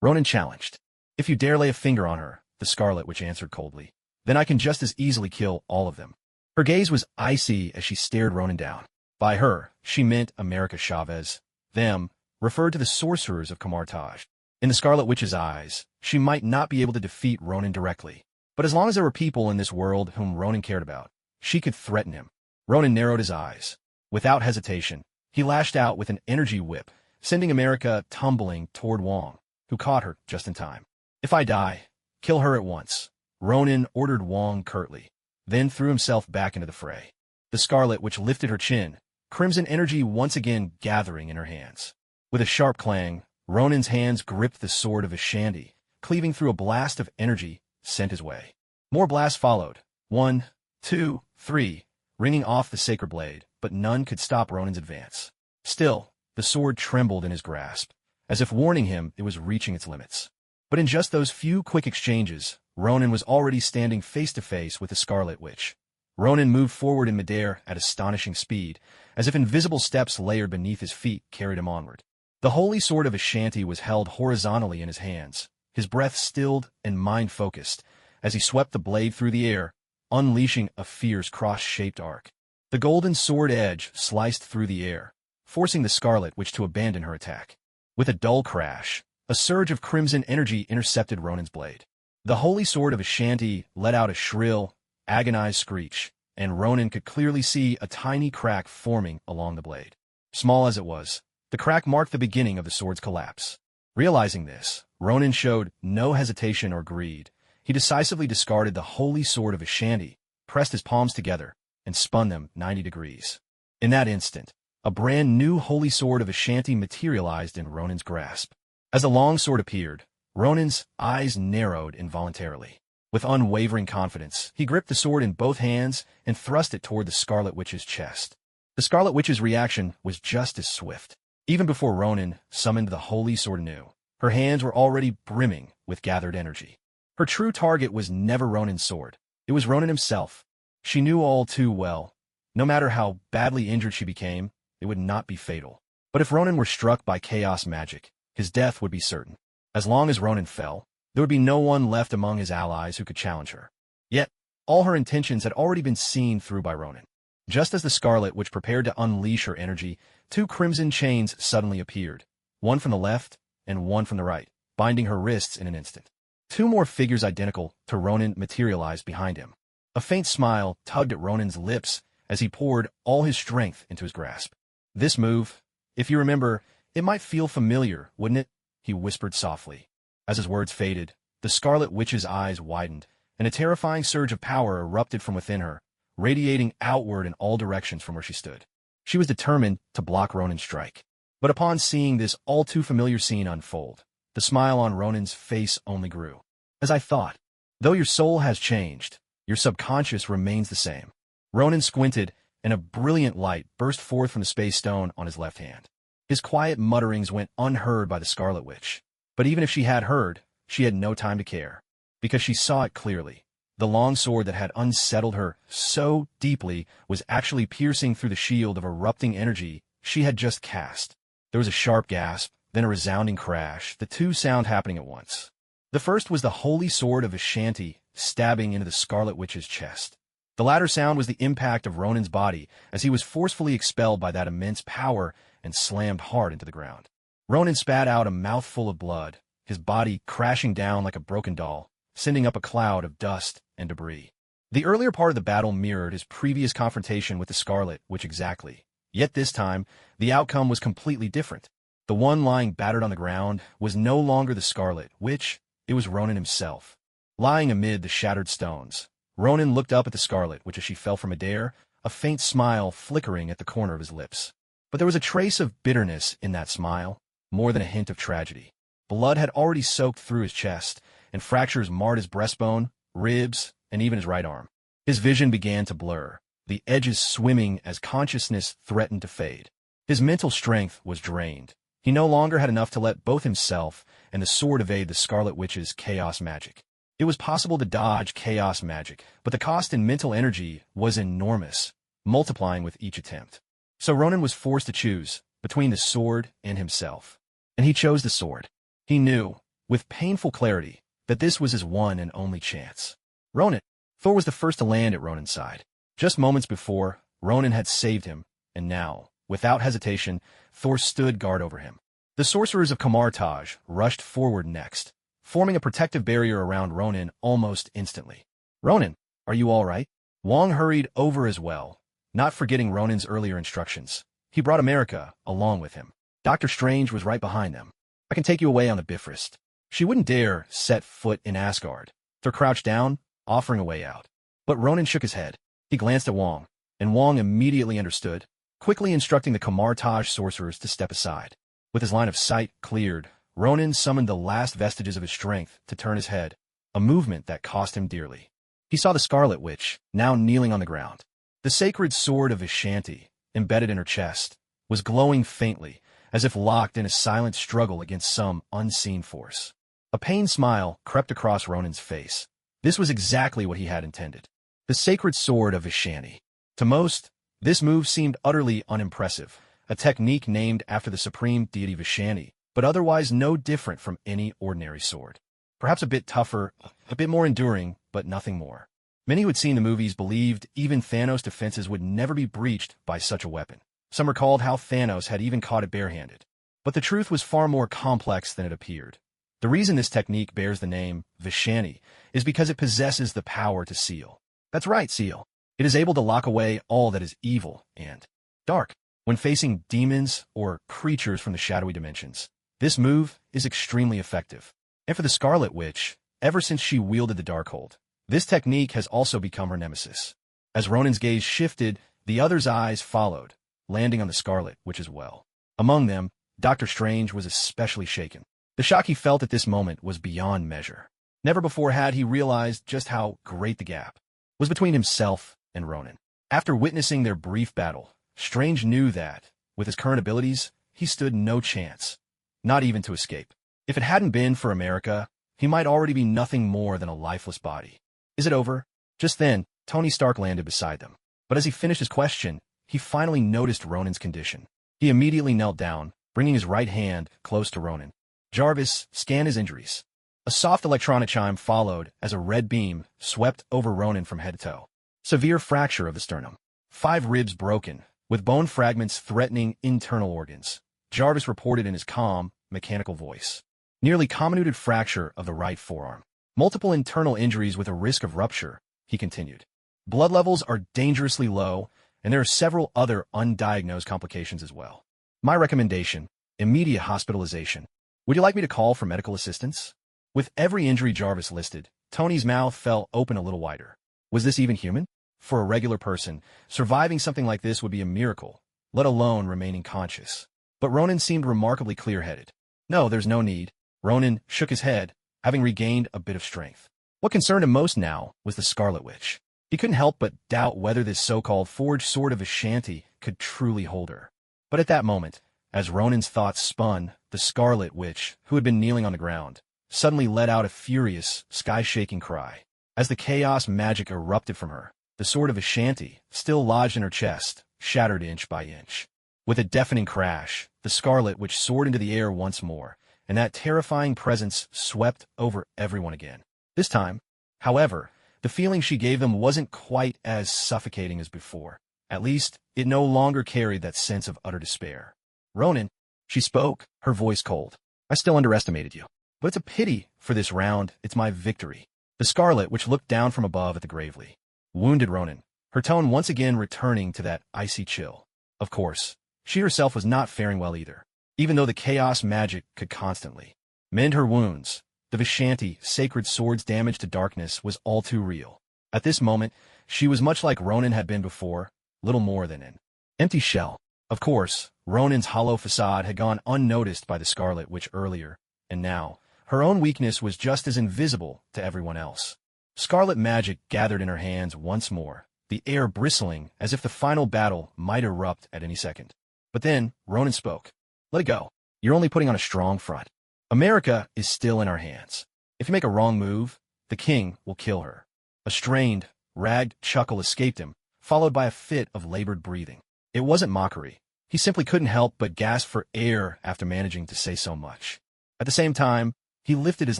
Ronan challenged. If you dare lay a finger on her, the Scarlet Witch answered coldly, then I can just as easily kill all of them. Her gaze was icy as she stared Ronan down. By her, she meant America Chavez. Them referred to the sorcerers of Kamar-Taj. In the Scarlet Witch's eyes, she might not be able to defeat Ronan directly, but as long as there were people in this world whom Ronan cared about, she could threaten him. Ronan narrowed his eyes. Without hesitation, he lashed out with an energy whip, sending America tumbling toward Wong, who caught her just in time. If I die, kill her at once, Ronan ordered Wong curtly, then threw himself back into the fray. The Scarlet Witch lifted her chin, crimson energy once again gathering in her hands. With a sharp clang, Ronan's hands gripped the sword of Ashanti, cleaving through a blast of energy sent his way. More blasts followed, 1, 2, 3, ringing off the sacred blade, but none could stop Ronan's advance. Still, the sword trembled in his grasp, as if warning him it was reaching its limits. But in just those few quick exchanges, Ronan was already standing face to face with the Scarlet Witch, Ronan moved forward in midair at astonishing speed, as if invisible steps layered beneath his feet carried him onward. The holy sword of Ashanti was held horizontally in his hands, his breath stilled and mind focused, as he swept the blade through the air, unleashing a fierce cross-shaped arc. The golden sword edge sliced through the air, forcing the Scarlet Witch to abandon her attack. With a dull crash, a surge of crimson energy intercepted Ronan's blade. The holy sword of Ashanti let out a shrill, agonized screech, and Ronan could clearly see a tiny crack forming along the blade. Small as it was, the crack marked the beginning of the sword's collapse. Realizing this, Ronan showed no hesitation or greed. He decisively discarded the holy sword of Ashanti, pressed his palms together, and spun them 90 degrees. In that instant, a brand new holy sword of Ashanti materialized in Ronan's grasp. As the long sword appeared, Ronan's eyes narrowed involuntarily. With unwavering confidence, he gripped the sword in both hands and thrust it toward the Scarlet Witch's chest. The Scarlet Witch's reaction was just as swift. Even before Ronan summoned the holy sword anew, her hands were already brimming with gathered energy. Her true target was never Ronan's sword. It was Ronan himself. She knew all too well. No matter how badly injured she became, it would not be fatal. But if Ronan were struck by chaos magic, his death would be certain. As long as Ronan fell, there would be no one left among his allies who could challenge her. Yet, all her intentions had already been seen through by Ronan. Just as the Scarlet Witch prepared to unleash her energy, two crimson chains suddenly appeared, one from the left and one from the right, binding her wrists in an instant. Two more figures identical to Ronan materialized behind him. A faint smile tugged at Ronan's lips as he poured all his strength into his grasp. This move, if you remember, it might feel familiar, wouldn't it? He whispered softly. As his words faded, the Scarlet Witch's eyes widened, and a terrifying surge of power erupted from within her, radiating outward in all directions from where she stood. She was determined to block Ronan's strike. But upon seeing this all-too-familiar scene unfold, the smile on Ronan's face only grew. As I thought, though your soul has changed, your subconscious remains the same. Ronan squinted, and a brilliant light burst forth from the space stone on his left hand. His quiet mutterings went unheard by the Scarlet Witch. But even if she had heard, she had no time to care, because she saw it clearly. The long sword that had unsettled her so deeply was actually piercing through the shield of erupting energy she had just cast. There was a sharp gasp, then a resounding crash, the two sound happening at once. The first was the holy sword of Ashanti stabbing into the Scarlet Witch's chest. The latter sound was the impact of Ronan's body as he was forcefully expelled by that immense power and slammed hard into the ground. Ronan spat out a mouthful of blood, his body crashing down like a broken doll, sending up a cloud of dust and debris. The earlier part of the battle mirrored his previous confrontation with the Scarlet Witch exactly. Yet this time, the outcome was completely different. The one lying battered on the ground was no longer the Scarlet Witch, it was Ronan himself. Lying amid the shattered stones, Ronan looked up at the Scarlet Witch as she fell from midair, a faint smile flickering at the corner of his lips. But there was a trace of bitterness in that smile, more than a hint of tragedy. Blood had already soaked through his chest, and fractures marred his breastbone, ribs, and even his right arm. His vision began to blur, the edges swimming as consciousness threatened to fade. His mental strength was drained. He no longer had enough to let both himself and the sword evade the Scarlet Witch's chaos magic. It was possible to dodge chaos magic, but the cost in mental energy was enormous, multiplying with each attempt. So Ronan was forced to choose between the sword and himself. And he chose the sword. He knew, with painful clarity, that this was his one and only chance. Ronan. Thor was the first to land at Ronan's side. Just moments before, Ronan had saved him, and now, without hesitation, Thor stood guard over him. The sorcerers of Kamartaj rushed forward next, forming a protective barrier around Ronan almost instantly. Ronan, are you all right? Wong hurried over as well, not forgetting Ronan's earlier instructions. He brought America along with him. Dr. Strange was right behind them. I can take you away on the Bifrost. She wouldn't dare set foot in Asgard. Thor crouched down, offering a way out. But Ronan shook his head. He glanced at Wong, and Wong immediately understood, quickly instructing the Kamartaj sorcerers to step aside. With his line of sight cleared, Ronan summoned the last vestiges of his strength to turn his head, a movement that cost him dearly. He saw the Scarlet Witch, now kneeling on the ground. The sacred sword of Ashanti, embedded in her chest, was glowing faintly, as if locked in a silent struggle against some unseen force. A pained smile crept across Ronan's face. This was exactly what he had intended. The sacred sword of Vishani. To most, this move seemed utterly unimpressive, a technique named after the supreme deity Vishani, but otherwise no different from any ordinary sword. Perhaps a bit tougher, a bit more enduring, but nothing more. Many who had seen the movies believed even Thanos' defenses would never be breached by such a weapon. Some recalled how Thanos had even caught it barehanded. But the truth was far more complex than it appeared. The reason this technique bears the name Vishani is because it possesses the power to seal. That's right, seal. It is able to lock away all that is evil and dark. When facing demons or creatures from the shadowy dimensions, this move is extremely effective. And for the Scarlet Witch, ever since she wielded the Darkhold, this technique has also become her nemesis. As Ronan's gaze shifted, the other's eyes followed, landing on the Scarlet Witch as well. Among them, Dr. Strange was especially shaken. The shock he felt at this moment was beyond measure. Never before had he realized just how great the gap was between himself and Ronan. After witnessing their brief battle, Strange knew that, with his current abilities, he stood no chance, not even to escape. If it hadn't been for America, he might already be nothing more than a lifeless body. Is it over? Just then, Tony Stark landed beside them. But as he finished his question, he finally noticed Ronan's condition. He immediately knelt down, bringing his right hand close to Ronan. Jarvis, scan his injuries. A soft electronic chime followed as a red beam swept over Ronan from head to toe. Severe fracture of the sternum. 5 ribs broken, with bone fragments threatening internal organs. Jarvis reported in his calm, mechanical voice. Nearly comminuted fracture of the right forearm. Multiple internal injuries with a risk of rupture, he continued. Blood levels are dangerously low, and there are several other undiagnosed complications as well. My recommendation, immediate hospitalization. Would you like me to call for medical assistance? With every injury Jarvis listed, Tony's mouth fell open a little wider. Was this even human? For a regular person, surviving something like this would be a miracle, let alone remaining conscious. But Ronan seemed remarkably clear-headed. No, there's no need. Ronan shook his head, having regained a bit of strength. What concerned him most now was the Scarlet Witch. He couldn't help but doubt whether this so-called forged sword of Ashanti could truly hold her. But at that moment, as Ronan's thoughts spun, the Scarlet Witch, who had been kneeling on the ground, suddenly let out a furious, sky-shaking cry. As the chaos magic erupted from her, the sword of Ashanti, still lodged in her chest, shattered inch by inch. With a deafening crash, the Scarlet Witch soared into the air once more, and that terrifying presence swept over everyone again. This time, however, the feeling she gave them wasn't quite as suffocating as before. At least, it no longer carried that sense of utter despair. Ronan, she spoke, her voice cold. I still underestimated you. But it's a pity, for this round, it's my victory. The Scarlet Witch looked down from above at the gravely wounded Ronan, her tone once again returning to that icy chill. Of course, she herself was not faring well either. Even though the chaos magic could constantly mend her wounds, the Vishanti sacred sword's damage to darkness was all too real. At this moment, she was much like Ronan had been before, little more than an empty shell. Of course, Ronan's hollow facade had gone unnoticed by the Scarlet Witch earlier, and now, her own weakness was just as invisible to everyone else. Scarlet magic gathered in her hands once more, the air bristling as if the final battle might erupt at any second. But then, Ronan spoke. Let it go. You're only putting on a strong front. America is still in our hands. If you make a wrong move, the king will kill her. A strained, ragged chuckle escaped him, followed by a fit of labored breathing. It wasn't mockery. He simply couldn't help but gasp for air after managing to say so much. At the same time, he lifted his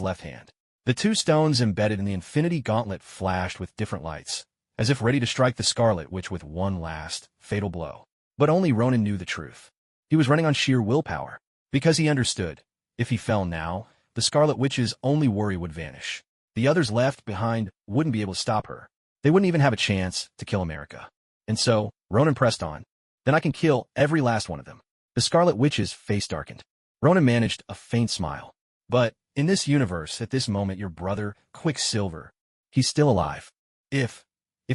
left hand. The 2 stones embedded in the infinity gauntlet flashed with different lights, as if ready to strike the Scarlet Witch with one last, fatal blow. But only Ronan knew the truth. He was running on sheer willpower, because he understood, if he fell now, the Scarlet Witch's only worry would vanish. The others left behind wouldn't be able to stop her. They wouldn't even have a chance to kill America. And so, Ronan pressed on. Then I can kill every last one of them. The Scarlet Witch's face darkened. Ronan managed a faint smile. But, in this universe, at this moment, your brother, Quicksilver, he's still alive. If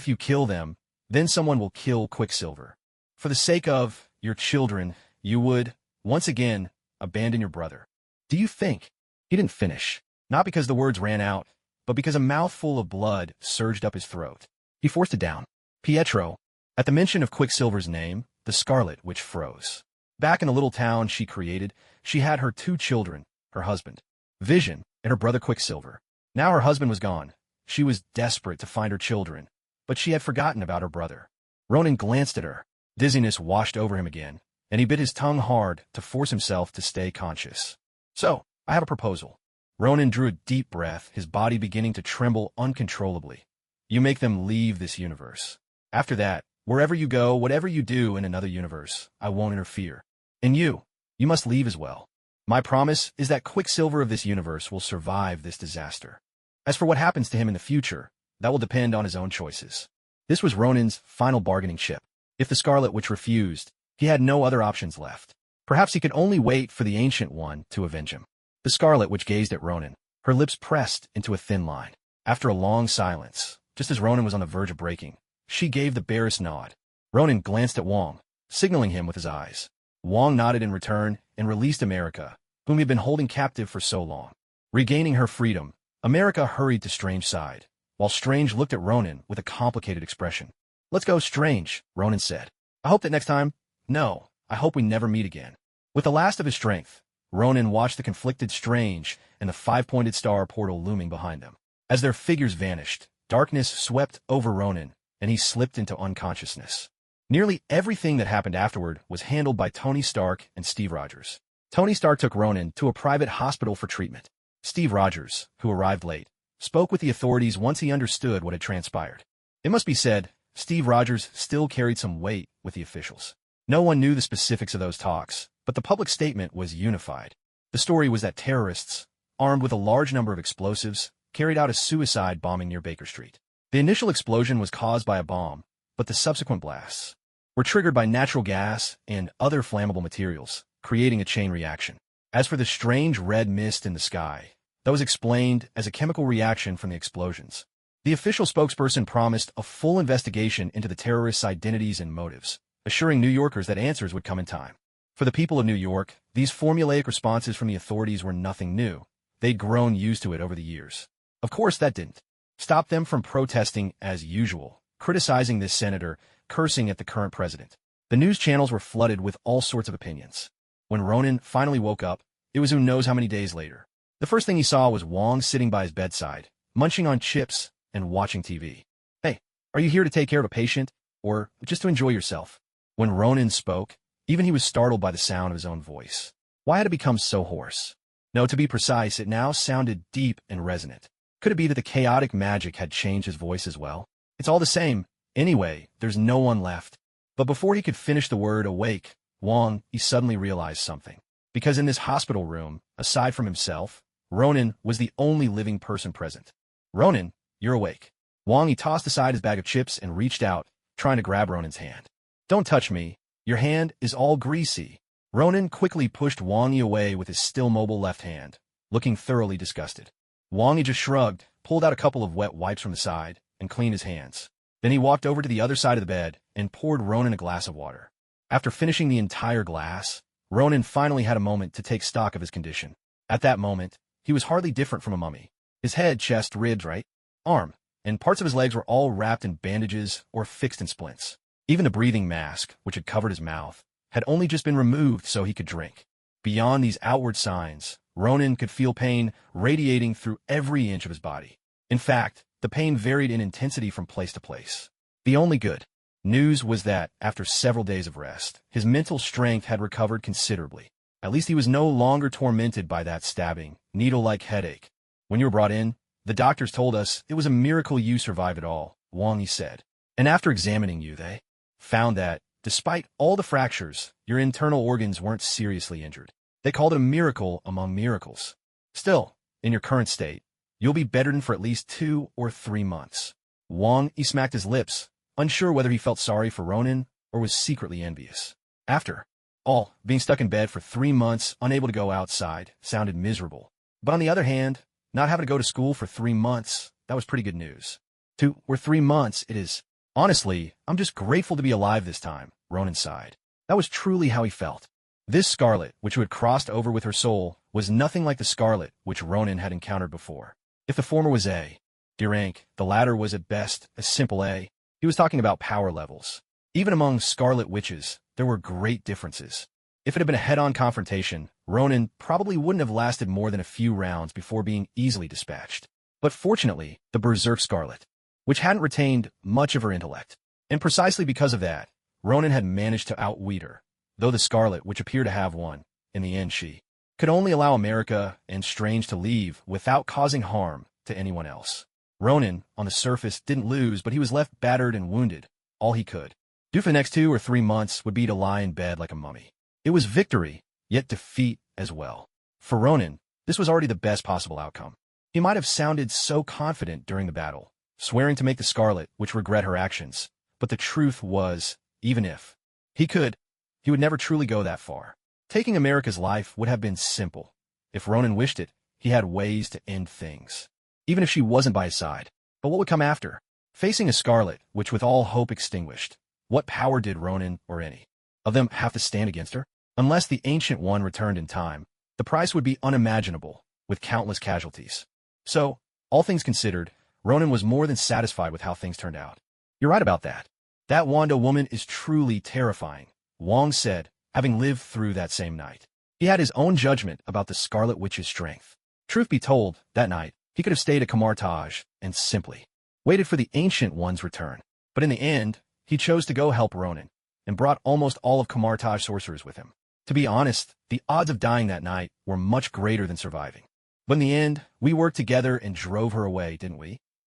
you kill them, then someone will kill Quicksilver. For the sake of your children, you would, once again, abandon your brother. Do you think? He didn't finish. Not because the words ran out, but because a mouthful of blood surged up his throat. He forced it down. Pietro. At the mention of Quicksilver's name, the Scarlet Witch froze. Back in the little town she created, she had her 2 children, her husband, Vision, and her brother Quicksilver. Now her husband was gone. She was desperate to find her children, but she had forgotten about her brother. Ronan glanced at her. Dizziness washed over him again, and he bit his tongue hard to force himself to stay conscious. "So, I have a proposal." Ronan drew a deep breath, his body beginning to tremble uncontrollably. "You make them leave this universe. After that, wherever you go, whatever you do in another universe, I won't interfere. And you must leave as well. My promise is that Quicksilver of this universe will survive this disaster. As for what happens to him in the future, that will depend on his own choices." This was Ronan's final bargaining chip. If the Scarlet Witch refused, he had no other options left. Perhaps he could only wait for the Ancient One to avenge him. The Scarlet Witch gazed at Ronan, her lips pressed into a thin line. After a long silence, just as Ronan was on the verge of breaking, she gave the barest nod. Ronan glanced at Wong, signaling him with his eyes. Wong nodded in return and released America, whom he had been holding captive for so long. Regaining her freedom, America hurried to Strange's side, while Strange looked at Ronan with a complicated expression. "Let's go, Strange," Ronan said. "I hope that next time—" "No, I hope we never meet again." With the last of his strength, Ronan watched the conflicted Strange and the five-pointed star portal looming behind them. As their figures vanished, darkness swept over Ronan, and he slipped into unconsciousness. Nearly everything that happened afterward was handled by Tony Stark and Steve Rogers. Tony Stark took Ronan to a private hospital for treatment. Steve Rogers, who arrived late, spoke with the authorities once he understood what had transpired. It must be said, Steve Rogers still carried some weight with the officials. No one knew the specifics of those talks, but the public statement was unified. The story was that terrorists, armed with a large number of explosives, carried out a suicide bombing near Baker Street. The initial explosion was caused by a bomb, but the subsequent blasts were triggered by natural gas and other flammable materials, creating a chain reaction. As for the strange red mist in the sky, that was explained as a chemical reaction from the explosions. The official spokesperson promised a full investigation into the terrorists' identities and motives, assuring New Yorkers that answers would come in time. For the people of New York, these formulaic responses from the authorities were nothing new. They'd grown used to it over the years. Of course, that didn't stop them from protesting as usual, criticizing this senator, cursing at the current president. The news channels were flooded with all sorts of opinions. When Ronan finally woke up, it was who knows how many days later. The first thing he saw was Wong sitting by his bedside, munching on chips and watching TV. "Hey, are you here to take care of a patient, or just to enjoy yourself?" When Ronan spoke, even he was startled by the sound of his own voice. Why had it become so hoarse? No, to be precise, it now sounded deep and resonant. Could it be that the chaotic magic had changed his voice as well? It's all the same. Anyway, there's no one left. But before he could finish the word awake, Wong, he suddenly realized something. Because in this hospital room, aside from himself, Ronan was the only living person present. "Ronan, you're awake." Wong, he tossed aside his bag of chips and reached out, trying to grab Ronan's hand. "Don't touch me. Your hand is all greasy." Ronan quickly pushed Wongy away with his still mobile left hand, looking thoroughly disgusted. Wongy just shrugged, pulled out a couple of wet wipes from the side, and cleaned his hands. Then he walked over to the other side of the bed and poured Ronan a glass of water. After finishing the entire glass, Ronan finally had a moment to take stock of his condition. At that moment, he was hardly different from a mummy. His head, chest, ribs, right arm, and parts of his legs were all wrapped in bandages or fixed in splints. Even the breathing mask, which had covered his mouth, had only just been removed so he could drink. Beyond these outward signs, Ronan could feel pain radiating through every inch of his body. In fact, the pain varied in intensity from place to place. The only good news was that, after several days of rest, his mental strength had recovered considerably. At least he was no longer tormented by that stabbing, needle-like headache. "When you were brought in, the doctors told us it was a miracle you survived it all," Wongy said. "And after examining you, they found that, despite all the fractures, your internal organs weren't seriously injured. They called it a miracle among miracles. Still, in your current state, you'll be bedridden for at least 2 or 3 months." Wong, he smacked his lips, unsure whether he felt sorry for Ronan or was secretly envious. After all, being stuck in bed for 3 months, unable to go outside, sounded miserable. But on the other hand, not having to go to school for 3 months, that was pretty good news. 2 or 3 months, it is. "Honestly, I'm just grateful to be alive this time," Ronan sighed. That was truly how he felt. This Scarlet, which had crossed over with her soul, was nothing like the Scarlet which Ronan had encountered before. If the former was A rank, the latter was at best a simple A. He was talking about power levels. Even among Scarlet Witches, there were great differences. If it had been a head-on confrontation, Ronan probably wouldn't have lasted more than a few rounds before being easily dispatched. But fortunately, the Berserk Scarlet which hadn't retained much of her intellect. And precisely because of that, Ronan had managed to outwit her, though the Scarlet Witch appeared to have won. In the end, she could only allow America and Strange to leave without causing harm to anyone else. Ronan, on the surface, didn't lose, but he was left battered and wounded. All he could do for the next 2 or 3 months would be to lie in bed like a mummy. It was victory, yet defeat as well. For Ronan, this was already the best possible outcome. He might have sounded so confident during the battle, swearing to make the Scarlet Witch regret her actions, but the truth was, even if he could, he would never truly go that far. Taking America's life would have been simple. If Ronan wished it, he had ways to end things, even if she wasn't by his side. But what would come after? Facing a Scarlet Witch with all hope extinguished, what power did Ronan, or any of them, have to stand against her? Unless the Ancient One returned in time, the price would be unimaginable, with countless casualties. So, all things considered, Ronan was more than satisfied with how things turned out. You're right about that. That Wanda woman is truly terrifying, Wong said, having lived through that same night. He had his own judgment about the Scarlet Witch's strength. Truth be told, that night, he could have stayed at Kamartaj and simply waited for the Ancient One's return. But in the end, he chose to go help Ronan, and brought almost all of Kamartaj's sorcerers with him. To be honest, the odds of dying that night were much greater than surviving. But in the end, we worked together and drove her away, didn't we?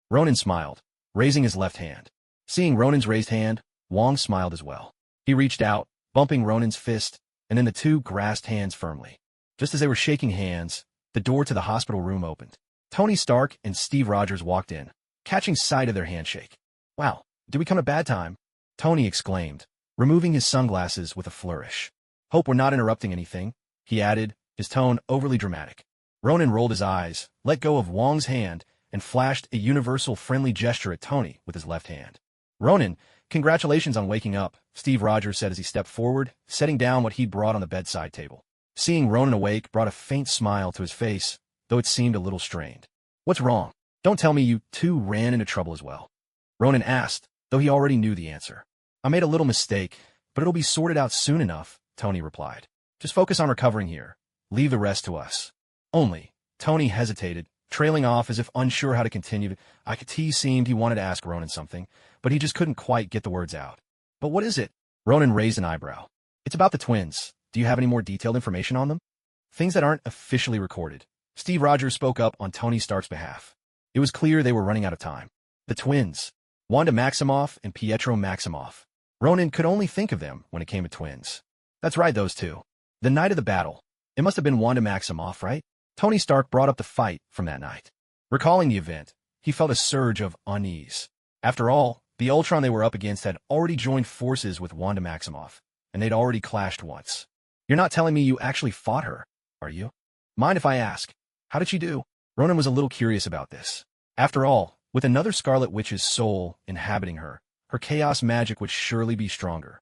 Ronan smiled, raising his left hand. Seeing Ronan's raised hand, Wong smiled as well. He reached out, bumping Ronan's fist, and then the two grasped hands firmly. Just as they were shaking hands, the door to the hospital room opened. Tony Stark and Steve Rogers walked in, catching sight of their handshake. "Wow, did we come at a bad time?" Tony exclaimed, removing his sunglasses with a flourish. "Hope we're not interrupting anything," he added, his tone overly dramatic. Ronan rolled his eyes, let go of Wong's hand, and flashed a universal friendly gesture at Tony with his left hand. "Ronan, congratulations on waking up," Steve Rogers said as he stepped forward, setting down what he'd brought on the bedside table. Seeing Ronan awake brought a faint smile to his face, though it seemed a little strained. "What's wrong? Don't tell me you two ran into trouble as well?" Ronan asked, though he already knew the answer. "I made a little mistake, but it'll be sorted out soon enough," Tony replied. "Just focus on recovering here. Leave the rest to us." "Only," Tony hesitated, trailing off as if unsure how to continue. He seemed he wanted to ask Ronan something, but he just couldn't quite get the words out. "But what is it?" Ronan raised an eyebrow. "It's about the twins. Do you have any more detailed information on them?" "Things that aren't officially recorded." Steve Rogers spoke up on Tony Stark's behalf. It was clear they were running out of time. The twins, Wanda Maximoff and Pietro Maximoff. Ronan could only think of them when it came to twins. "That's right, those two. The night of the battle. It must have been Wanda Maximoff, right?" Tony Stark brought up the fight from that night. Recalling the event, he felt a surge of unease. After all, the Ultron they were up against had already joined forces with Wanda Maximoff, and they'd already clashed once. "You're not telling me you actually fought her, are you?" "Mind if I ask, how did she do?" Ronan was a little curious about this. After all, with another Scarlet Witch's soul inhabiting her, her chaos magic would surely be stronger.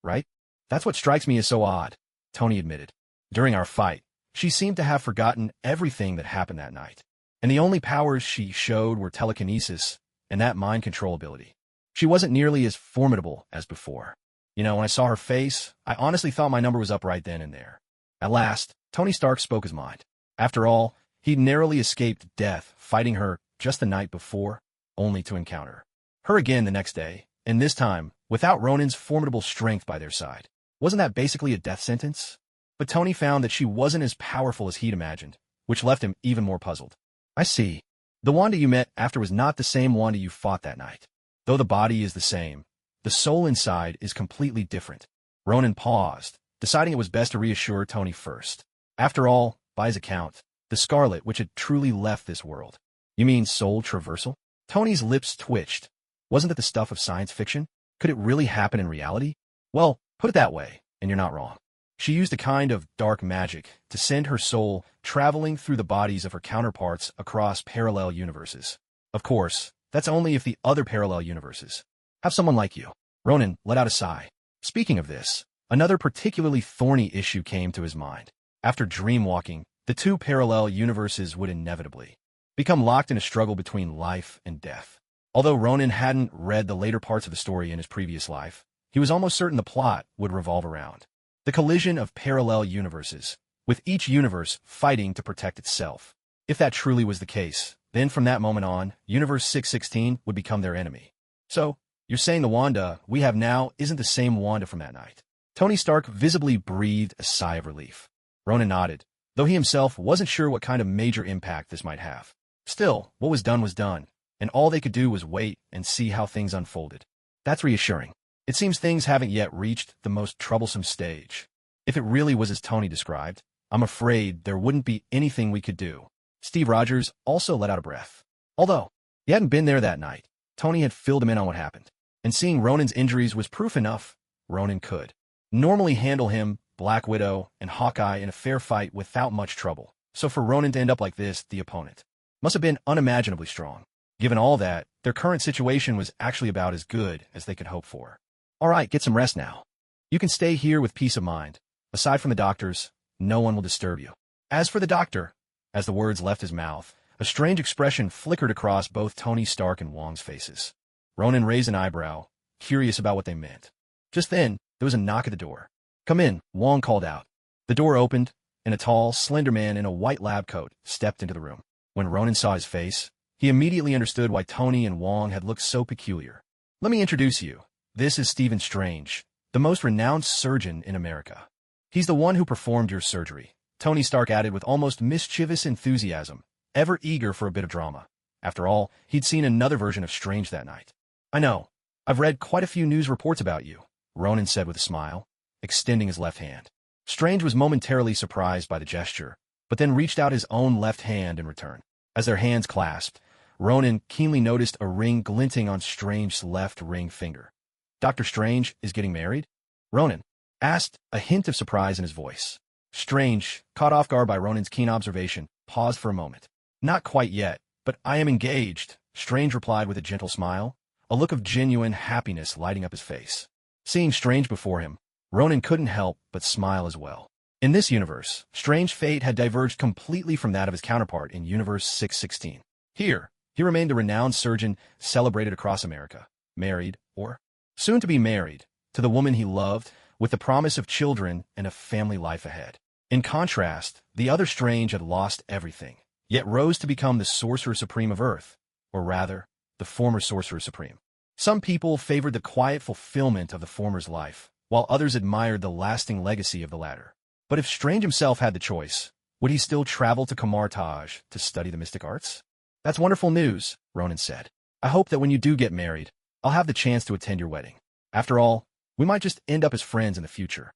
"Right? That's what strikes me as so odd," Tony admitted. "During our fight, she seemed to have forgotten everything that happened that night, and the only powers she showed were telekinesis and that mind control ability. She wasn't nearly as formidable as before. When I saw her face, I honestly thought my number was up right then and there." At last, Tony Stark spoke his mind. After all, he'd narrowly escaped death fighting her just the night before, only to encounter her again the next day, and this time, without Ronan's formidable strength by their side. Wasn't that basically a death sentence? But Tony found that she wasn't as powerful as he'd imagined, which left him even more puzzled. "I see. The Wanda you met after was not the same Wanda you fought that night. Though the body is the same, the soul inside is completely different." Ronan paused, deciding it was best to reassure Tony first. After all, by his account, the Scarlet Witch had truly left this world. "You mean soul traversal?" Tony's lips twitched. Wasn't it the stuff of science fiction? Could it really happen in reality? "Well, put it that way, and you're not wrong. She used a kind of dark magic to send her soul traveling through the bodies of her counterparts across parallel universes. Of course, that's only if the other parallel universes have someone like you." Ronan let out a sigh. Speaking of this, another particularly thorny issue came to his mind. After dreamwalking, the two parallel universes would inevitably become locked in a struggle between life and death. Although Ronan hadn't read the later parts of the story in his previous life, he was almost certain the plot would revolve around the collision of parallel universes, with each universe fighting to protect itself. If that truly was the case, Then from that moment on, Universe 616 would become their enemy. So, you're saying the Wanda we have now isn't the same Wanda from that night? Tony Stark visibly breathed a sigh of relief. Ronan nodded, though he himself wasn't sure what kind of major impact this might have. Still, what was done, and all they could do was wait and see how things unfolded. That's reassuring. It seems things haven't yet reached the most troublesome stage. If it really was as Tony described, I'm afraid there wouldn't be anything we could do. Steve Rogers also let out a breath. Although he hadn't been there that night, Tony had filled him in on what happened. And seeing Ronan's injuries was proof enough. Ronan could normally handle him, Black Widow, and Hawkeye in a fair fight without much trouble. So for Ronan to end up like this, the opponent must have been unimaginably strong. Given all that, their current situation was actually about as good as they could hope for. All right, get some rest now. You can stay here with peace of mind. Aside from the doctors, no one will disturb you. As for the doctor, as the words left his mouth, a strange expression flickered across both Tony Stark and Wong's faces. Ronan raised an eyebrow, curious about what they meant. Just then, there was a knock at the door. Come in, Wong called out. The door opened, and a tall, slender man in a white lab coat stepped into the room. When Ronan saw his face, he immediately understood why Tony and Wong had looked so peculiar. Let me introduce you. This is Stephen Strange, the most renowned surgeon in America. He's the one who performed your surgery, Tony Stark added with almost mischievous enthusiasm, ever eager for a bit of drama. After all, he'd seen another version of Strange that night. I know. I've read quite a few news reports about you, Ronan said with a smile, extending his left hand. Strange was momentarily surprised by the gesture, but then reached out his own left hand in return. As their hands clasped, Ronan keenly noticed a ring glinting on Strange's left ring finger. Dr. Strange is getting married? Ronan asked, a hint of surprise in his voice. Strange, caught off guard by Ronan's keen observation, paused for a moment. Not quite yet, but I am engaged, Strange replied with a gentle smile, a look of genuine happiness lighting up his face. Seeing Strange before him, Ronan couldn't help but smile as well. In this universe, Strange's fate had diverged completely from that of his counterpart in Universe 616. Here, he remained a renowned surgeon celebrated across America, married, or soon to be married, to the woman he loved, with the promise of children and a family life ahead. In contrast, the other Strange had lost everything, yet rose to become the Sorcerer Supreme of Earth, or rather, the former Sorcerer Supreme. Some people favored the quiet fulfillment of the former's life, while others admired the lasting legacy of the latter. But if Strange himself had the choice, would he still travel to Kamartaj to study the mystic arts? That's wonderful news, Ronan said. I hope that when you do get married, I'll have the chance to attend your wedding. After all, we might just end up as friends in the future.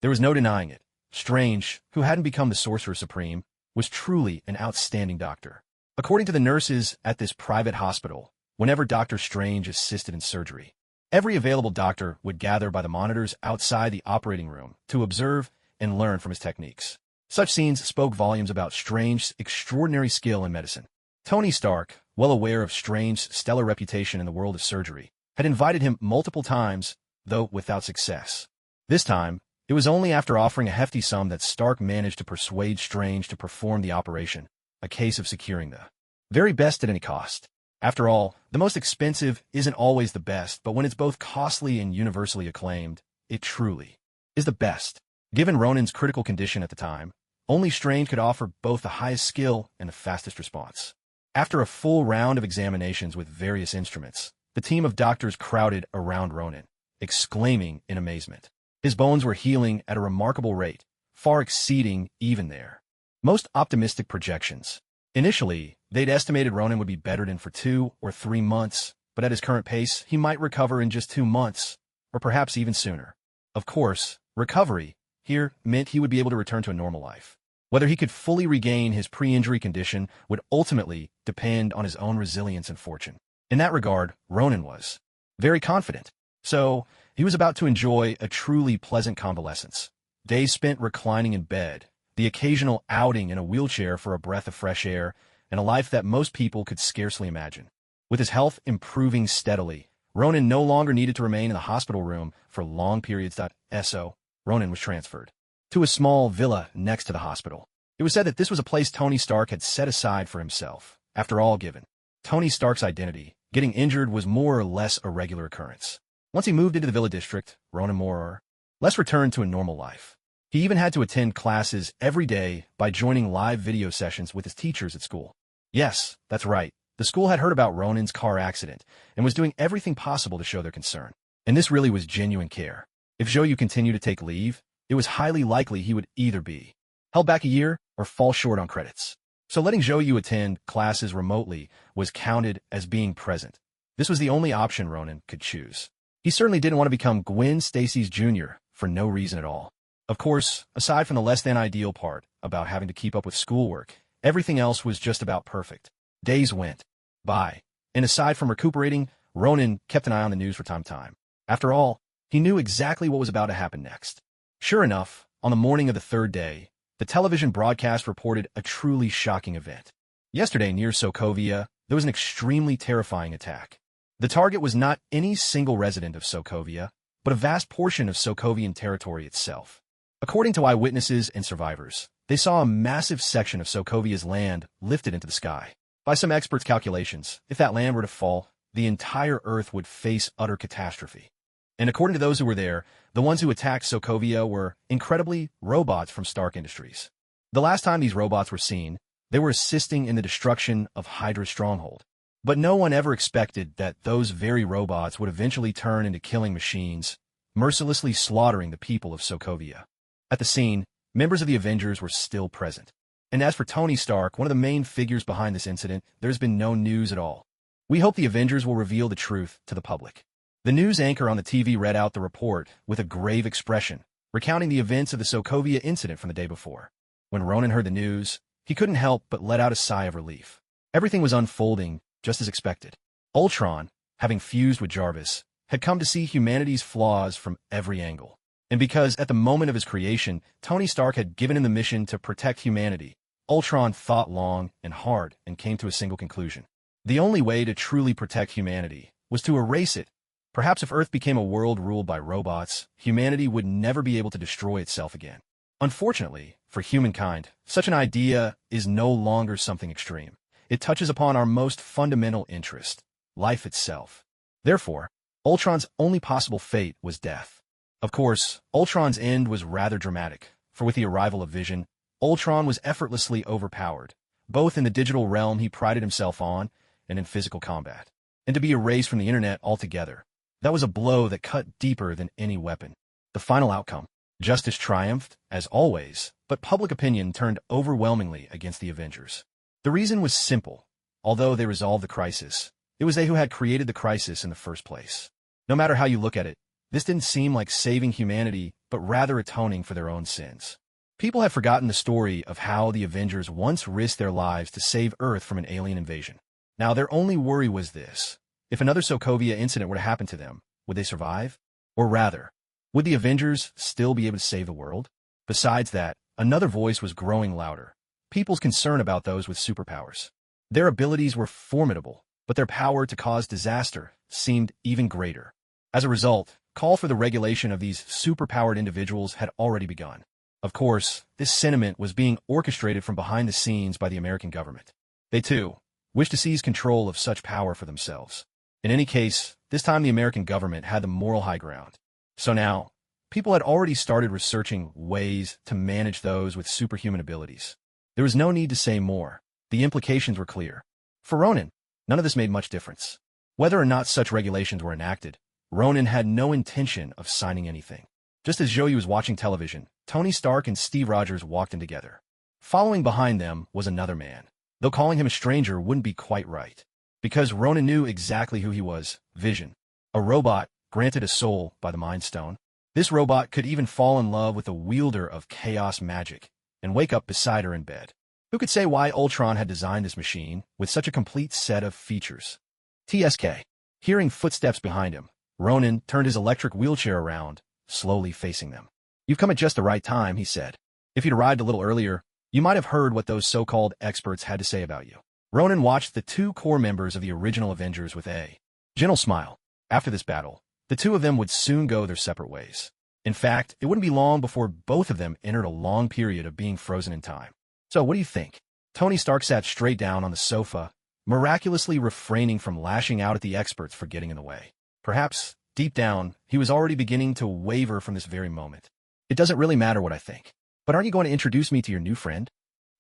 There was no denying it. Strange, who hadn't become the Sorcerer Supreme, was truly an outstanding doctor. According to the nurses at this private hospital, whenever Dr. Strange assisted in surgery, every available doctor would gather by the monitors outside the operating room to observe and learn from his techniques. Such scenes spoke volumes about Strange's extraordinary skill in medicine. Tony Stark, well aware of Strange's stellar reputation in the world of surgery, had invited him multiple times, though without success. This time, it was only after offering a hefty sum that Stark managed to persuade Strange to perform the operation, a case of securing the very best at any cost. After all, the most expensive isn't always the best, but when it's both costly and universally acclaimed, it truly is the best. Given Ronan's critical condition at the time, only Strange could offer both the highest skill and the fastest response. After a full round of examinations with various instruments, the team of doctors crowded around Ronan, exclaiming in amazement. His bones were healing at a remarkable rate, far exceeding even their most optimistic projections. Initially, they'd estimated Ronan would be bettered in for 2 or 3 months, but at his current pace, he might recover in just 2 months, or perhaps even sooner. Of course, recovery here meant he would be able to return to a normal life. Whether he could fully regain his pre-injury condition would ultimately depend on his own resilience and fortune. In that regard, Ronan was very confident. So, he was about to enjoy a truly pleasant convalescence. Days spent reclining in bed, the occasional outing in a wheelchair for a breath of fresh air, and a life that most people could scarcely imagine. With his health improving steadily, Ronan no longer needed to remain in the hospital room for long periods. So, Ronan was transferred to a small villa next to the hospital. It was said that this was a place Tony Stark had set aside for himself. After all, given Tony Stark's identity, getting injured was more or less a regular occurrence. Once he moved into the villa district, Ronan more or less returned to a normal life. He even had to attend classes every day by joining live video sessions with his teachers at school. Yes, that's right. The school had heard about Ronan's car accident and was doing everything possible to show their concern. And this really was genuine care. If Zhou continued to take leave, it was highly likely he would either be held back a year or fall short on credits. So letting Zhou attend classes remotely was counted as being present. This was the only option Ronan could choose. He certainly didn't want to become Gwen Stacy's Jr. for no reason at all. Of course, aside from the less-than-ideal part about having to keep up with schoolwork, everything else was just about perfect. Days went by, and aside from recuperating, Ronan kept an eye on the news from time to time. After all, he knew exactly what was about to happen next. Sure enough, on the morning of the third day, the television broadcast reported a truly shocking event. Yesterday, near Sokovia, there was an extremely terrifying attack. The target was not any single resident of Sokovia, but a vast portion of Sokovian territory itself. According to eyewitnesses and survivors, they saw a massive section of Sokovia's land lifted into the sky. By some experts' calculations, if that land were to fall, the entire Earth would face utter catastrophe. And according to those who were there, the ones who attacked Sokovia were, incredibly, robots from Stark Industries. The last time these robots were seen, they were assisting in the destruction of Hydra's stronghold. But no one ever expected that those very robots would eventually turn into killing machines, mercilessly slaughtering the people of Sokovia. At the scene, members of the Avengers were still present. And as for Tony Stark, one of the main figures behind this incident, there's been no news at all. We hope the Avengers will reveal the truth to the public. The news anchor on the TV read out the report with a grave expression, recounting the events of the Sokovia incident from the day before. When Ronan heard the news, he couldn't help but let out a sigh of relief. Everything was unfolding just as expected. Ultron, having fused with Jarvis, had come to see humanity's flaws from every angle. And because at the moment of his creation, Tony Stark had given him the mission to protect humanity, Ultron thought long and hard and came to a single conclusion. The only way to truly protect humanity was to erase it. Perhaps if Earth became a world ruled by robots, humanity would never be able to destroy itself again. Unfortunately, for humankind, such an idea is no longer something extreme. It touches upon our most fundamental interest, life itself. Therefore, Ultron's only possible fate was death. Of course, Ultron's end was rather dramatic, for with the arrival of Vision, Ultron was effortlessly overpowered, both in the digital realm he prided himself on and in physical combat. And to be erased from the internet altogether, that was a blow that cut deeper than any weapon. The final outcome: justice triumphed, as always, but public opinion turned overwhelmingly against the Avengers. The reason was simple. Although they resolved the crisis, it was they who had created the crisis in the first place. No matter how you look at it, this didn't seem like saving humanity, but rather atoning for their own sins. People had forgotten the story of how the Avengers once risked their lives to save Earth from an alien invasion. Now their only worry was this: if another Sokovia incident were to happen to them, would they survive? Or rather, would the Avengers still be able to save the world? Besides that, another voice was growing louder: people's concern about those with superpowers. Their abilities were formidable, but their power to cause disaster seemed even greater. As a result, call for the regulation of these superpowered individuals had already begun. Of course, this sentiment was being orchestrated from behind the scenes by the American government. They, too, wished to seize control of such power for themselves. In any case, this time the American government had the moral high ground. So now, people had already started researching ways to manage those with superhuman abilities. There was no need to say more. The implications were clear. For Ronan, none of this made much difference. Whether or not such regulations were enacted, Ronan had no intention of signing anything. Just as Zhou was watching television, Tony Stark and Steve Rogers walked in together. Following behind them was another man, though calling him a stranger wouldn't be quite right. Because Ronan knew exactly who he was: Vision. A robot granted a soul by the Mind Stone. This robot could even fall in love with the wielder of chaos magic and wake up beside her in bed. Who could say why Ultron had designed this machine with such a complete set of features? TSK. Hearing footsteps behind him, Ronan turned his electric wheelchair around, slowly facing them. "You've come at just the right time," he said. "If you'd arrived a little earlier, you might have heard what those so-called experts had to say about you." Ronan watched the two core members of the original Avengers with a gentle smile. After this battle, the two of them would soon go their separate ways. In fact, it wouldn't be long before both of them entered a long period of being frozen in time. So what do you think? Tony Stark sat straight down on the sofa, miraculously refraining from lashing out at the experts for getting in the way. Perhaps, deep down, he was already beginning to waver from this very moment. "It doesn't really matter what I think. But aren't you going to introduce me to your new friend?"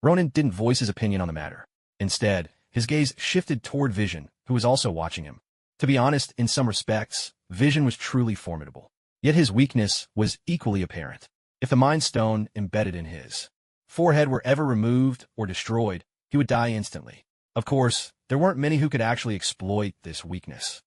Ronan didn't voice his opinion on the matter. Instead, His gaze shifted toward Vision, who was also watching him. To be honest, in some respects, Vision was truly formidable. Yet his weakness was equally apparent. If the Mind Stone embedded in his forehead were ever removed or destroyed, he would die instantly. Of course, there weren't many who could actually exploit this weakness.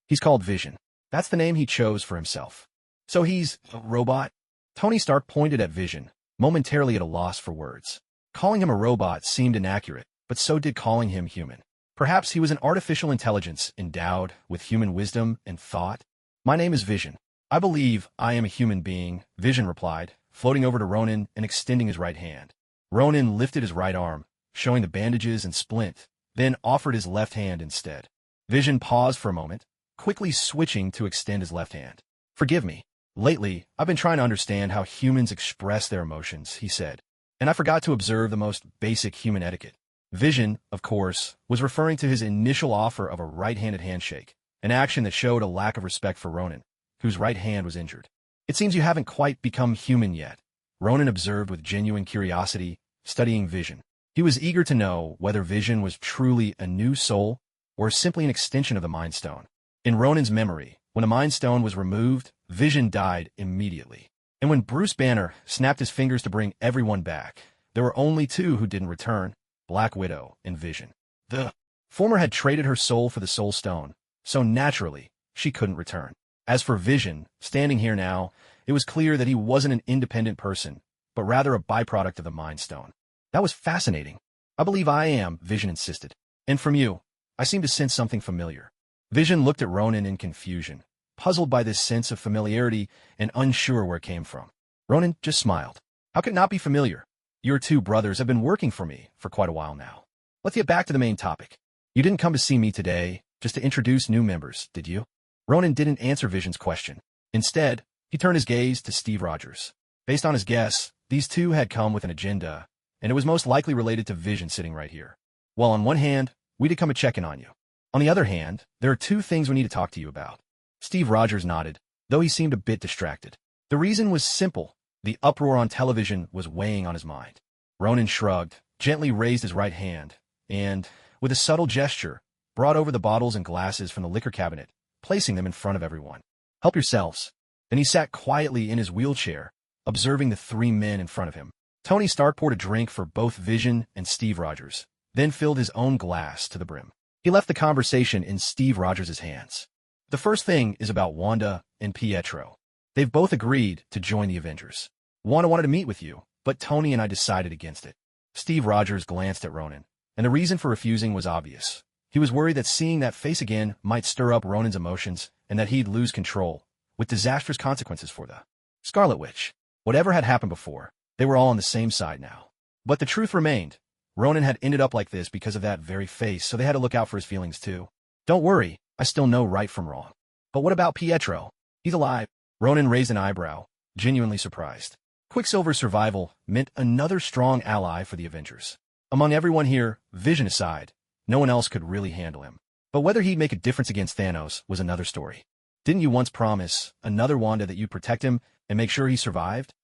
He's called Vision. That's the name he chose for himself. So he's a robot? Tony Stark pointed at Vision, momentarily at a loss for words. Calling him a robot seemed inaccurate, but so did calling him human. Perhaps he was an artificial intelligence endowed with human wisdom and thought. My name is Vision. I believe I am a human being, Vision replied, floating over to Ronan and extending his right hand. Ronan lifted his right arm, showing the bandages and splint, then offered his left hand instead. Vision paused for a moment, quickly switching to extend his left hand. Forgive me. Lately, I've been trying to understand how humans express their emotions, he said, and I forgot to observe the most basic human etiquette. Vision, of course, was referring to his initial offer of a right-handed handshake, an action that showed a lack of respect for Ronan, whose right hand was injured. It seems you haven't quite become human yet, Ronan observed with genuine curiosity, studying Vision. He was eager to know whether Vision was truly a new soul or simply an extension of the Mind Stone. In Ronan's memory, when the Mind Stone was removed, Vision died immediately. And when Bruce Banner snapped his fingers to bring everyone back, there were only two who didn't return, Black Widow and Vision. The former had traded her soul for the Soul Stone, so naturally, she couldn't return. As for Vision, standing here now, it was clear that he wasn't an independent person, but rather a byproduct of the Mind Stone. That was fascinating. I believe I am, Vision insisted. And from you, I seem to sense something familiar. Vision looked at Ronan in confusion, puzzled by this sense of familiarity and unsure where it came from. Ronan just smiled. How could it not be familiar? Your two brothers have been working for me for quite a while now. Let's get back to the main topic. You didn't come to see me today just to introduce new members, did you? Ronan didn't answer Vision's question. Instead, he turned his gaze to Steve Rogers. Based on his guess, these two had come with an agenda, and it was most likely related to Vision sitting right here. Well, on one hand, we did come to check in on you. On the other hand, there are two things we need to talk to you about. Steve Rogers nodded, though he seemed a bit distracted. The reason was simple. The uproar on television was weighing on his mind. Ronan shrugged, gently raised his right hand, and, with a subtle gesture, brought over the bottles and glasses from the liquor cabinet, placing them in front of everyone. Help yourselves. Then he sat quietly in his wheelchair, observing the three men in front of him. Tony Stark poured a drink for both Vision and Steve Rogers, then filled his own glass to the brim. He left the conversation in Steve Rogers' hands. The first thing is about Wanda and Pietro. They've both agreed to join the Avengers. Wanda wanted to meet with you, but Tony and I decided against it. Steve Rogers glanced at Ronan, and the reason for refusing was obvious. He was worried that seeing that face again might stir up Ronan's emotions and that he'd lose control, with disastrous consequences for the Scarlet Witch. Whatever had happened before, they were all on the same side now. But the truth remained. Ronan had ended up like this because of that very face, so they had to look out for his feelings too. Don't worry, I still know right from wrong. But what about Pietro? He's alive. Ronan raised an eyebrow, genuinely surprised. Quicksilver's survival meant another strong ally for the Avengers. Among everyone here, Vision aside, no one else could really handle him. But whether he'd make a difference against Thanos was another story. Didn't you once promise another Wanda that you'd protect him and make sure he survived?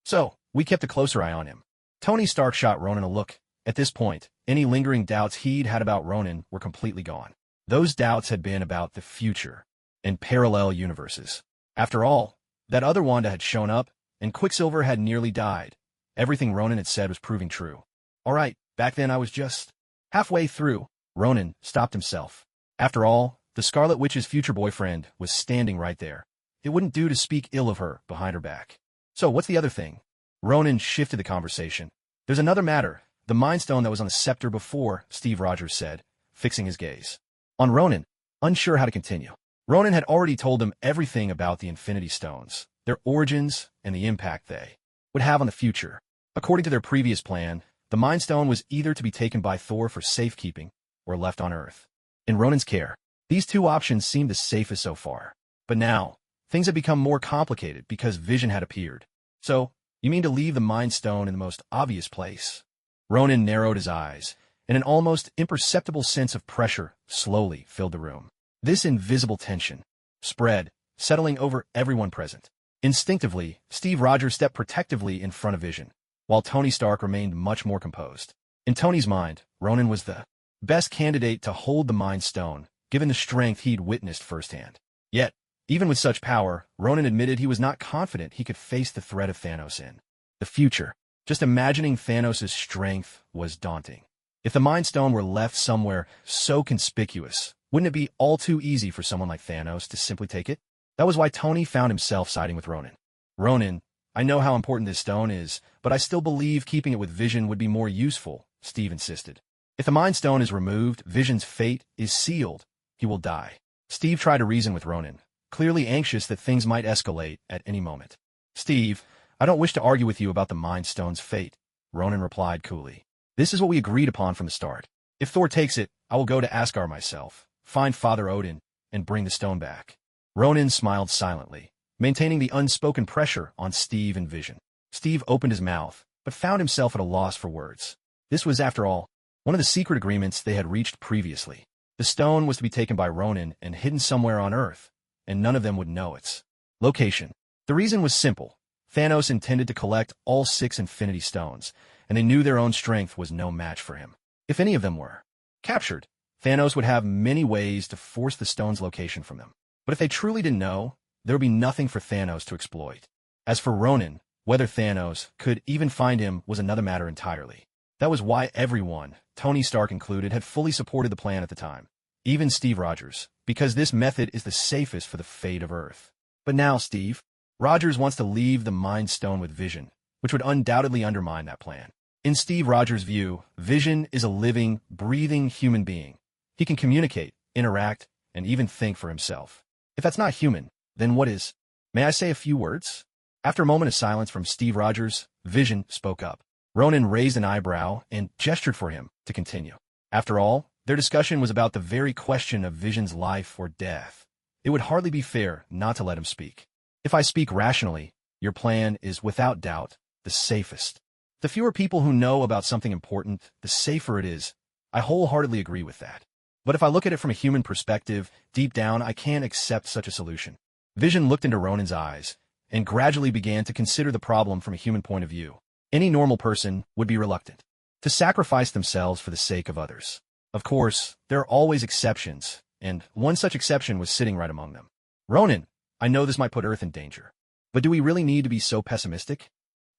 So, we kept a closer eye on him. Tony Stark shot Ronan a look. At this point, any lingering doubts he'd had about Ronan were completely gone. Those doubts had been about the future and parallel universes. After all, that other Wanda had shown up, and Quicksilver had nearly died. Everything Ronan had said was proving true. All right, back then I was just halfway through. Ronan stopped himself. After all, the Scarlet Witch's future boyfriend was standing right there. It wouldn't do to speak ill of her behind her back. So what's the other thing? Ronan shifted the conversation. There's another matter. The Mind Stone that was on the scepter before, Steve Rogers said, fixing his gaze on Ronan, unsure how to continue. Ronan had already told him everything about the Infinity Stones, their origins, and the impact they would have on the future. According to their previous plan, the Mind Stone was either to be taken by Thor for safekeeping or left on Earth. In Ronan's care, these two options seemed the safest so far. But now, things had become more complicated because Vision had appeared. So, you mean to leave the Mind Stone in the most obvious place? Ronan narrowed his eyes, and an almost imperceptible sense of pressure slowly filled the room. This invisible tension spread, settling over everyone present. Instinctively, Steve Rogers stepped protectively in front of Vision, while Tony Stark remained much more composed. In Tony's mind, Ronan was the best candidate to hold the Mind Stone, given the strength he'd witnessed firsthand. Yet, even with such power, Ronan admitted he was not confident he could face the threat of Thanos in the future. Just imagining Thanos' strength was daunting. If the Mind Stone were left somewhere so conspicuous, wouldn't it be all too easy for someone like Thanos to simply take it? That was why Tony found himself siding with Ronan. Ronan, I know how important this stone is, but I still believe keeping it with Vision would be more useful, Steve insisted. If the Mind Stone is removed, Vision's fate is sealed. He will die. Steve tried to reason with Ronan, clearly anxious that things might escalate at any moment. Steve, I don't wish to argue with you about the Mind Stone's fate, Ronan replied coolly. This is what we agreed upon from the start. If Thor takes it, I will go to Asgard myself, find Father Odin, and bring the stone back. Ronan smiled silently, maintaining the unspoken pressure on Steve and Vision. Steve opened his mouth, but found himself at a loss for words. This was, after all, one of the secret agreements they had reached previously. The stone was to be taken by Ronan and hidden somewhere on Earth, and none of them would know its location. The reason was simple. Thanos intended to collect all 6 Infinity Stones, and they knew their own strength was no match for him. If any of them were captured, Thanos would have many ways to force the stone's location from them. But if they truly didn't know, there would be nothing for Thanos to exploit. As for Ronan, whether Thanos could even find him was another matter entirely. That was why everyone, Tony Stark included, had fully supported the plan at the time. Even Steve Rogers, because this method is the safest for the fate of Earth. But now, Steve Rogers wants to leave the Mind Stone with Vision, which would undoubtedly undermine that plan. In Steve Rogers' view, Vision is a living, breathing human being. He can communicate, interact, and even think for himself. If that's not human, then what is? May I say a few words? After a moment of silence from Steve Rogers, Vision spoke up. Ronan raised an eyebrow and gestured for him to continue. After all, their discussion was about the very question of Vision's life or death. It would hardly be fair not to let him speak. If I speak rationally, your plan is without doubt the safest. The fewer people who know about something important, the safer it is. I wholeheartedly agree with that. But if I look at it from a human perspective, deep down I can't accept such a solution. Vision looked into Ronan's eyes and gradually began to consider the problem from a human point of view. Any normal person would be reluctant to sacrifice themselves for the sake of others. Of course, there are always exceptions, and one such exception was sitting right among them. Ronan, I know this might put Earth in danger, but do we really need to be so pessimistic?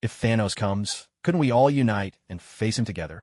If Thanos comes, couldn't we all unite and face him together?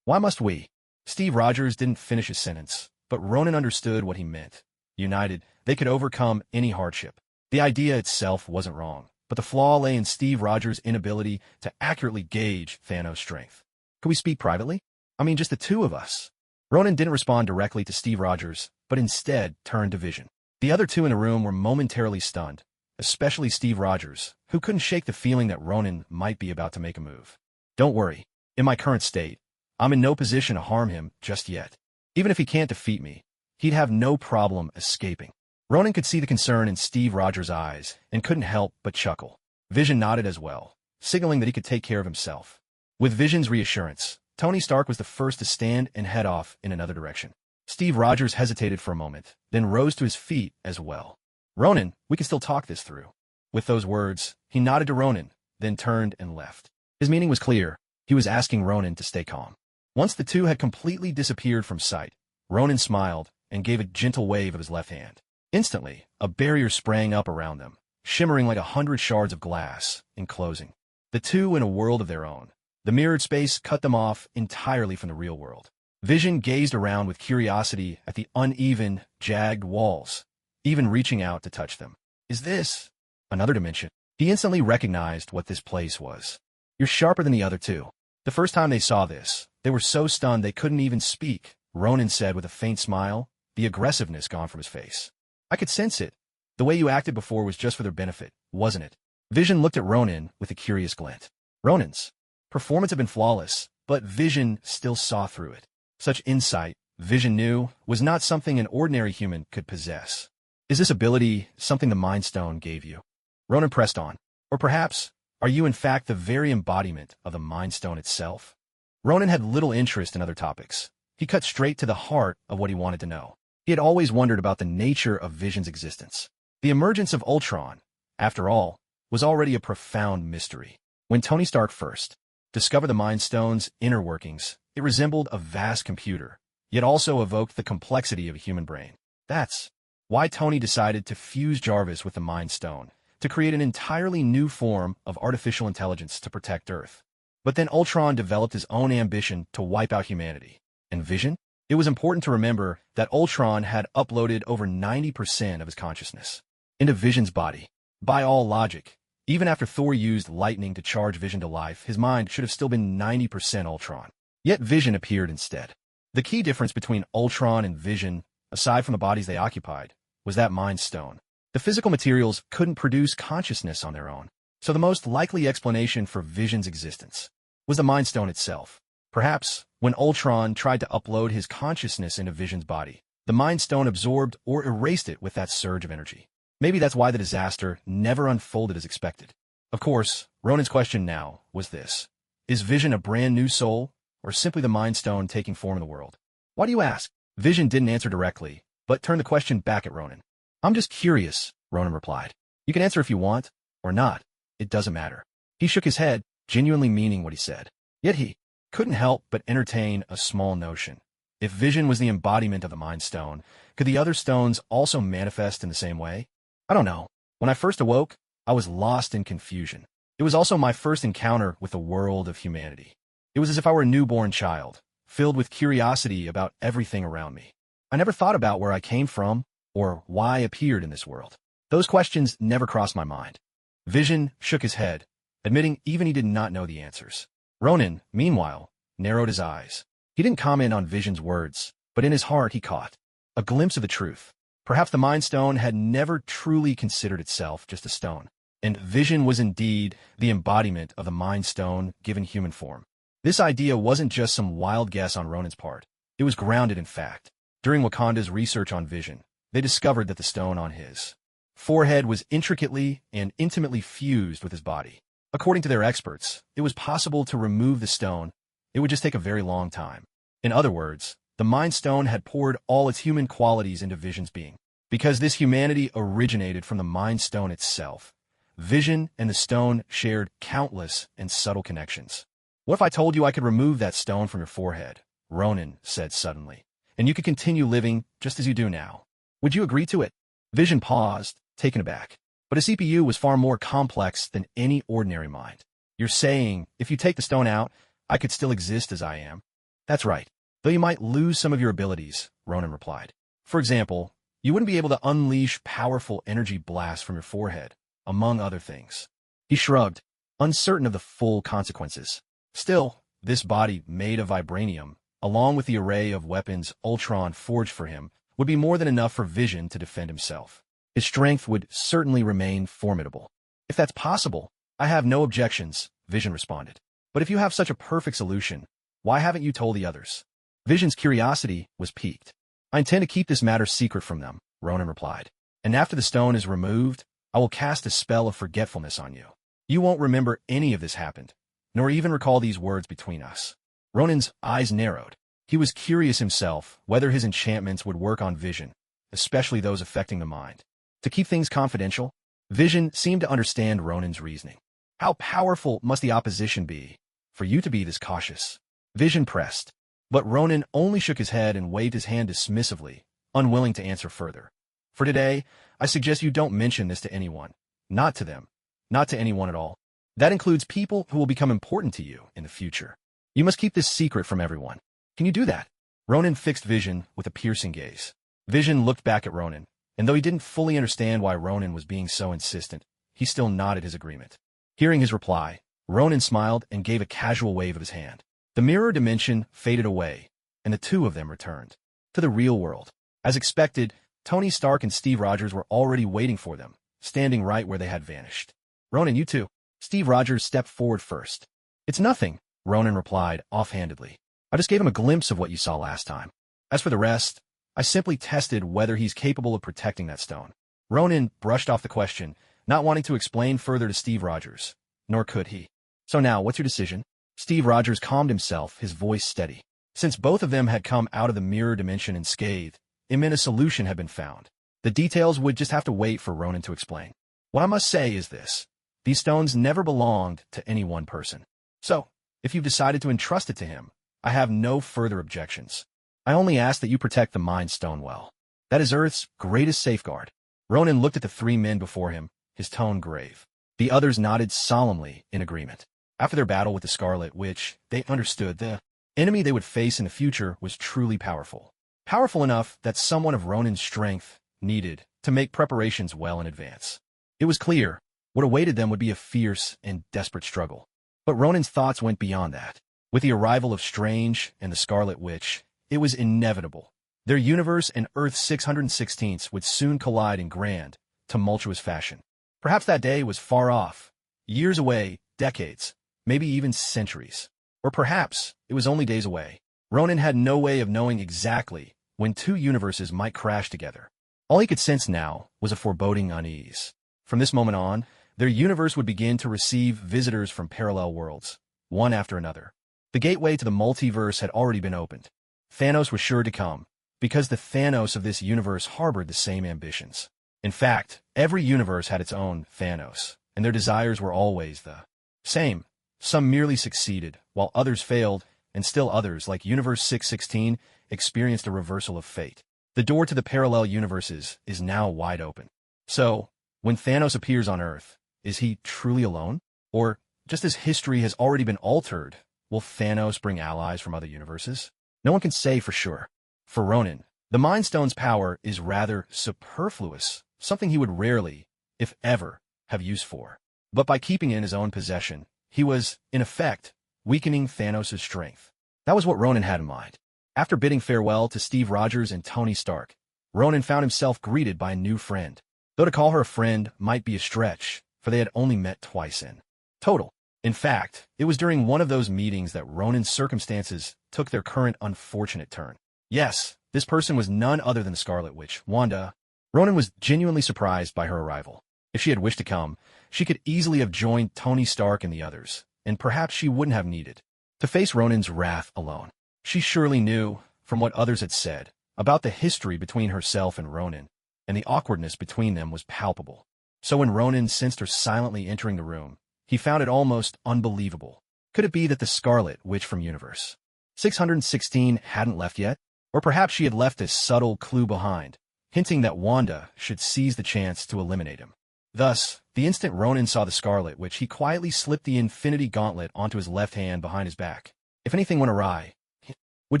Why must we? Steve Rogers didn't finish his sentence, but Ronan understood what he meant. United, they could overcome any hardship. The idea itself wasn't wrong, but the flaw lay in Steve Rogers' inability to accurately gauge Thanos' strength. Could we speak privately? I mean, just the two of us. Ronan didn't respond directly to Steve Rogers, but instead turned to Vision. The other two in the room were momentarily stunned, especially Steve Rogers, who couldn't shake the feeling that Ronan might be about to make a move. Don't worry. In my current state, I'm in no position to harm him just yet. Even if he can't defeat me, he'd have no problem escaping. Ronan could see the concern in Steve Rogers' eyes and couldn't help but chuckle. Vision nodded as well, signaling that he could take care of himself. With Vision's reassurance, Tony Stark was the first to stand and head off in another direction. Steve Rogers hesitated for a moment, then rose to his feet as well. Ronan, we can still talk this through. With those words, he nodded to Ronan, then turned and left. His meaning was clear. He was asking Ronan to stay calm. Once the two had completely disappeared from sight, Ronan smiled and gave a gentle wave of his left hand. Instantly, a barrier sprang up around them, shimmering like 100 shards of glass, enclosing the two in a world of their own. The mirrored space cut them off entirely from the real world. Vision gazed around with curiosity at the uneven, jagged walls, even reaching out to touch them. Is this another dimension? He instantly recognized what this place was. You're sharper than the other two. The first time they saw this, they were so stunned they couldn't even speak, Ronan said with a faint smile, the aggressiveness gone from his face. I could sense it. The way you acted before was just for their benefit, wasn't it? Vision looked at Ronan with a curious glint. Ronan's performance had been flawless, but Vision still saw through it. Such insight, Vision knew, was not something an ordinary human could possess. Is this ability something the Mind Stone gave you? Ronan pressed on. Or perhaps, are you in fact the very embodiment of the Mind Stone itself? Ronan had little interest in other topics. He cut straight to the heart of what he wanted to know. He had always wondered about the nature of Vision's existence. The emergence of Ultron, after all, was already a profound mystery. When Tony Stark first discovered the Mind Stone's inner workings, it resembled a vast computer, yet also evoked the complexity of a human brain. That's why Tony decided to fuse Jarvis with the Mind Stone, to create an entirely new form of artificial intelligence to protect Earth. But then Ultron developed his own ambition to wipe out humanity. And Vision? It was important to remember that Ultron had uploaded over 90% of his consciousness into Vision's body. By all logic, even after Thor used lightning to charge Vision to life, his mind should have still been 90% Ultron. Yet Vision appeared instead. The key difference between Ultron and Vision, aside from the bodies they occupied, was that Mind Stone. The physical materials couldn't produce consciousness on their own, so the most likely explanation for Vision's existence was the Mind Stone itself. Perhaps, when Ultron tried to upload his consciousness into Vision's body, the Mind Stone absorbed or erased it with that surge of energy. Maybe that's why the disaster never unfolded as expected. Of course, Ronan's question now was this: is Vision a brand new soul, or simply the Mind Stone taking form in the world? Why do you ask? Vision didn't answer directly, but turned the question back at Ronan. I'm just curious, Ronan replied. You can answer if you want, or not. It doesn't matter. He shook his head, genuinely meaning what he said. Yet he couldn't help but entertain a small notion. If Vision was the embodiment of the Mind Stone, could the other stones also manifest in the same way? I don't know. When I first awoke, I was lost in confusion. It was also my first encounter with the world of humanity. It was as if I were a newborn child, filled with curiosity about everything around me. I never thought about where I came from, or why I appeared in this world. Those questions never crossed my mind. Vision shook his head, admitting even he did not know the answers. Ronan, meanwhile, narrowed his eyes. He didn't comment on Vision's words, but in his heart he caught a glimpse of the truth. Perhaps the Mind Stone had never truly considered itself just a stone, and Vision was indeed the embodiment of the Mind Stone given human form. This idea wasn't just some wild guess on Ronan's part. It was grounded in fact. During Wakanda's research on Vision, they discovered that the stone on his forehead was intricately and intimately fused with his body. According to their experts, it was possible to remove the stone. It would just take a very long time. In other words, the Mind Stone had poured all its human qualities into Vision's being. Because this humanity originated from the Mind Stone itself, Vision and the stone shared countless and subtle connections. What if I told you I could remove that stone from your forehead? Ronan said suddenly. And you could continue living just as you do now. Would you agree to it? Vision paused, taken aback. But a CPU was far more complex than any ordinary mind. You're saying, if you take the stone out, I could still exist as I am? That's right. Though you might lose some of your abilities, Ronan replied. For example, you wouldn't be able to unleash powerful energy blasts from your forehead, among other things. He shrugged, uncertain of the full consequences. Still, this body made of vibranium, along with the array of weapons Ultron forged for him, would be more than enough for Vision to defend himself. His strength would certainly remain formidable. If that's possible, I have no objections, Vision responded. But if you have such a perfect solution, why haven't you told the others? Vision's curiosity was piqued. I intend to keep this matter secret from them, Ronan replied. And after the stone is removed, I will cast a spell of forgetfulness on you. You won't remember any of this happened, nor even recall these words between us. Ronan's eyes narrowed. He was curious himself whether his enchantments would work on Vision, especially those affecting the mind. To keep things confidential, Vision seemed to understand Ronan's reasoning. How powerful must the opposition be for you to be this cautious? Vision pressed, but Ronan only shook his head and waved his hand dismissively, unwilling to answer further. For today, I suggest you don't mention this to anyone. Not to them. Not to anyone at all. That includes people who will become important to you in the future. You must keep this secret from everyone. Can you do that? Ronan fixed Vision with a piercing gaze. Vision looked back at Ronan, and though he didn't fully understand why Ronan was being so insistent, he still nodded his agreement. Hearing his reply, Ronan smiled and gave a casual wave of his hand. The mirror dimension faded away, and the two of them returned to the real world. As expected, Tony Stark and Steve Rogers were already waiting for them, standing right where they had vanished. Ronan, you too. Steve Rogers stepped forward first. It's nothing, Ronan replied offhandedly. I just gave him a glimpse of what you saw last time. As for the rest, I simply tested whether he's capable of protecting that stone. Ronan brushed off the question, not wanting to explain further to Steve Rogers, nor could he. So now, what's your decision? Steve Rogers calmed himself, his voice steady. Since both of them had come out of the mirror dimension unscathed, it meant a solution had been found. The details would just have to wait for Ronan to explain. What I must say is this. These stones never belonged to any one person. So, if you've decided to entrust it to him, I have no further objections. I only ask that you protect the Mind Stone well. That is Earth's greatest safeguard. Ronan looked at the three men before him, his tone grave. The others nodded solemnly in agreement. After their battle with the Scarlet Witch, they understood the enemy they would face in the future was truly powerful. Powerful enough that someone of Ronan's strength needed to make preparations well in advance. It was clear what awaited them would be a fierce and desperate struggle. But Ronan's thoughts went beyond that. With the arrival of Strange and the Scarlet Witch, it was inevitable. Their universe and Earth's 616th would soon collide in grand, tumultuous fashion. Perhaps that day was far off, years away, decades, maybe even centuries. Or perhaps it was only days away. Ronan had no way of knowing exactly when two universes might crash together. All he could sense now was a foreboding unease. From this moment on, their universe would begin to receive visitors from parallel worlds, one after another. The gateway to the multiverse had already been opened. Thanos was sure to come, because the Thanos of this universe harbored the same ambitions. In fact, every universe had its own Thanos, and their desires were always the same. Some merely succeeded, while others failed, and still others, like Universe 616, experienced a reversal of fate. The door to the parallel universes is now wide open. So, when Thanos appears on Earth, is he truly alone? Or, just as history has already been altered, will Thanos bring allies from other universes? No one can say for sure. For Ronan, the Mind Stone's power is rather superfluous, something he would rarely, if ever, have use for. But by keeping it in his own possession, he was, in effect, weakening Thanos' strength. That was what Ronan had in mind. After bidding farewell to Steve Rogers and Tony Stark, Ronan found himself greeted by a new friend. Though to call her a friend might be a stretch, for they had only met twice in total. In fact, it was during one of those meetings that Ronan's circumstances took their current unfortunate turn. Yes, this person was none other than the Scarlet Witch, Wanda. Ronan was genuinely surprised by her arrival. If she had wished to come, she could easily have joined Tony Stark and the others, and perhaps she wouldn't have needed to face Ronan's wrath alone. She surely knew, from what others had said, about the history between herself and Ronan, and the awkwardness between them was palpable. So when Ronan sensed her silently entering the room, he found it almost unbelievable. Could it be that the Scarlet Witch from Universe 616 hadn't left yet? Or perhaps she had left a subtle clue behind, hinting that Wanda should seize the chance to eliminate him. Thus, the instant Ronan saw the Scarlet Witch, he quietly slipped the Infinity Gauntlet onto his left hand behind his back. If anything went awry, he would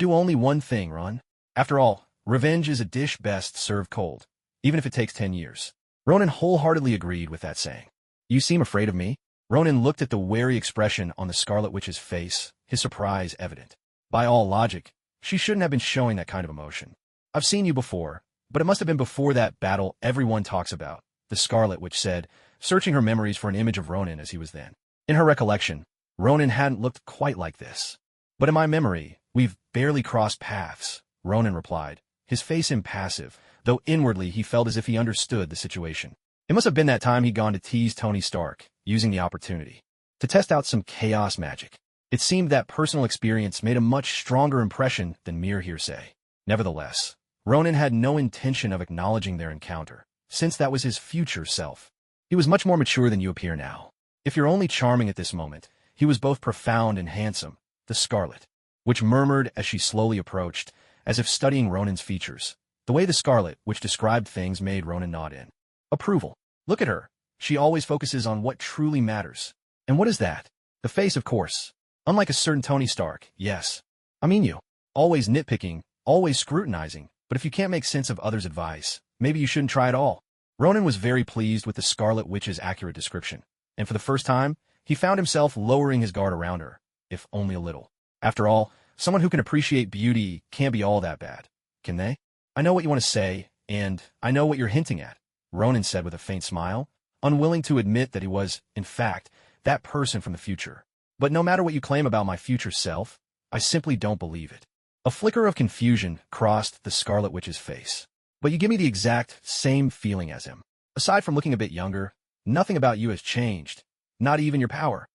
do only one thing, Ron. After all, revenge is a dish best served cold, even if it takes 10 years. Ronan wholeheartedly agreed with that saying. You seem afraid of me? Ronan looked at the wary expression on the Scarlet Witch's face, his surprise evident. By all logic, she shouldn't have been showing that kind of emotion. I've seen you before, but it must have been before that battle everyone talks about, the Scarlet Witch said, searching her memories for an image of Ronan as he was then. In her recollection, Ronan hadn't looked quite like this. But in my memory, we've barely crossed paths, Ronan replied, his face impassive, though inwardly he felt as if he understood the situation. It must have been that time he'd gone to tease Tony Stark, using the opportunity to test out some chaos magic. It seemed that personal experience made a much stronger impression than mere hearsay. Nevertheless, Ronan had no intention of acknowledging their encounter, since that was his future self. He was much more mature than you appear now. If you're only charming at this moment, he was both profound and handsome, the Scarlet Witch murmured as she slowly approached, as if studying Ronan's features. The way the Scarlet Witch described things made Ronan nod in approval. Look at her. She always focuses on what truly matters. And what is that? The face, of course. Unlike a certain Tony Stark, yes. I mean you. Always nitpicking, always scrutinizing, but if you can't make sense of others' advice, maybe you shouldn't try at all. Ronan was very pleased with the Scarlet Witch's accurate description, and for the first time, he found himself lowering his guard around her, if only a little. After all, someone who can appreciate beauty can't be all that bad, can they? I know what you want to say, and I know what you're hinting at, Ronan said with a faint smile, unwilling to admit that he was, in fact, that person from the future. But no matter what you claim about my future self, I simply don't believe it. A flicker of confusion crossed the Scarlet Witch's face. But you give me the exact same feeling as him. Aside from looking a bit younger, nothing about you has changed, not even your power.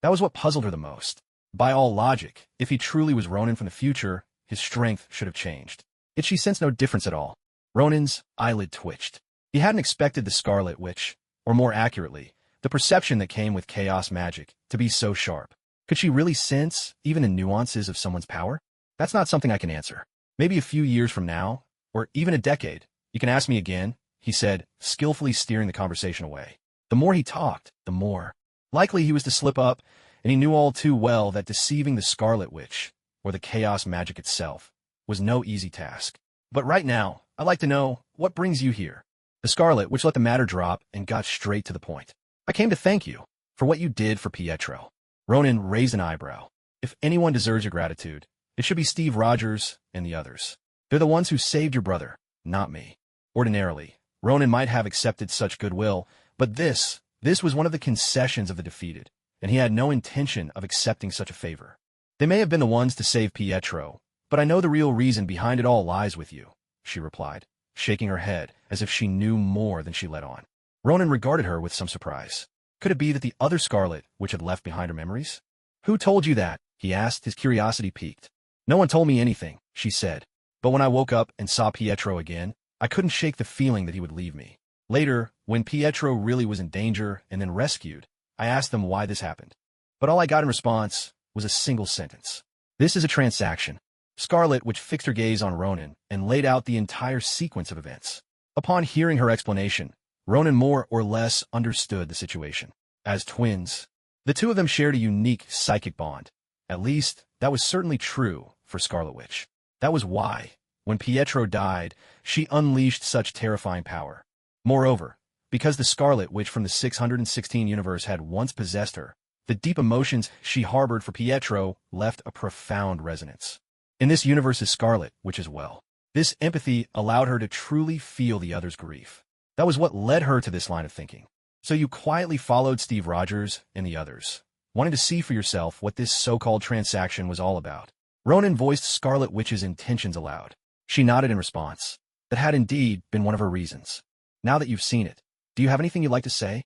That was what puzzled her the most. By all logic, if he truly was Ronan from the future, his strength should have changed. Yet she sensed no difference at all. Ronan's eyelid twitched. He hadn't expected the Scarlet Witch, or more accurately, the perception that came with chaos magic, to be so sharp. Could she really sense even the nuances of someone's power? That's not something I can answer. Maybe a few years from now, or even a decade, you can ask me again, he said, skillfully steering the conversation away. The more he talked, the more likely he was to slip up, and he knew all too well that deceiving the Scarlet Witch, or the chaos magic itself, was no easy task. But right now, I'd like to know, what brings you here? The Scarlet Witch let the matter drop and got straight to the point. I came to thank you for what you did for Pietro. Ronan raised an eyebrow. If anyone deserves your gratitude, it should be Steve Rogers and the others. They're the ones who saved your brother, not me. Ordinarily, Ronan might have accepted such goodwill, but this was one of the concessions of the defeated, and he had no intention of accepting such a favor. They may have been the ones to save Pietro, but I know the real reason behind it all lies with you, she replied, shaking her head as if she knew more than she let on. Ronan regarded her with some surprise. Could it be that the other Scarlet Witch had left behind her memories? Who told you that? He asked, his curiosity piqued. No one told me anything, she said. But when I woke up and saw Pietro again, I couldn't shake the feeling that he would leave me. Later, when Pietro really was in danger and then rescued, I asked them why this happened. But all I got in response was a single sentence. This is a transaction. Scarlet Witch fixed her gaze on Ronan and laid out the entire sequence of events. Upon hearing her explanation, Ronan more or less understood the situation. As twins, the two of them shared a unique psychic bond. At least, that was certainly true for Scarlet Witch. That was why, when Pietro died, she unleashed such terrifying power. Moreover, because the Scarlet Witch from the 616 universe had once possessed her, the deep emotions she harbored for Pietro left a profound resonance. In this universe's Scarlet Witch as well. This empathy allowed her to truly feel the other's grief. That was what led her to this line of thinking. So you quietly followed Steve Rogers and the others, wanting to see for yourself what this so-called transaction was all about. Ronan voiced Scarlet Witch's intentions aloud. She nodded in response. That had indeed been one of her reasons. Now that you've seen it, do you have anything you'd like to say?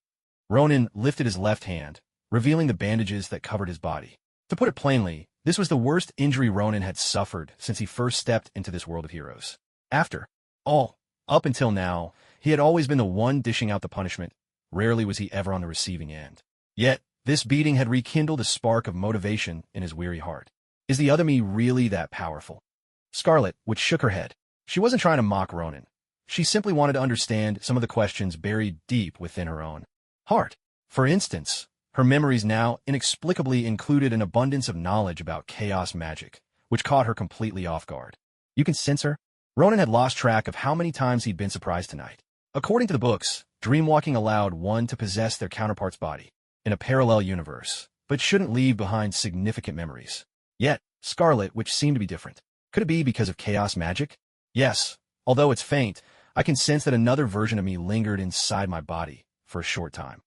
Ronan lifted his left hand, revealing the bandages that covered his body. To put it plainly, this was the worst injury Ronan had suffered since he first stepped into this world of heroes. After all, up until now, he had always been the one dishing out the punishment. Rarely was he ever on the receiving end. Yet, this beating had rekindled a spark of motivation in his weary heart. Is the other me really that powerful? Scarlet Witch shook her head. She wasn't trying to mock Ronan. She simply wanted to understand some of the questions buried deep within her own heart. For instance, her memories now inexplicably included an abundance of knowledge about chaos magic, which caught her completely off guard. You can sense her? Ronan had lost track of how many times he'd been surprised tonight. According to the books, dreamwalking allowed one to possess their counterpart's body in a parallel universe, but shouldn't leave behind significant memories. Yet, Scarlet Witch seemed to be different. Could it be because of chaos magic? Yes, although it's faint, I can sense that another version of me lingered inside my body for a short time.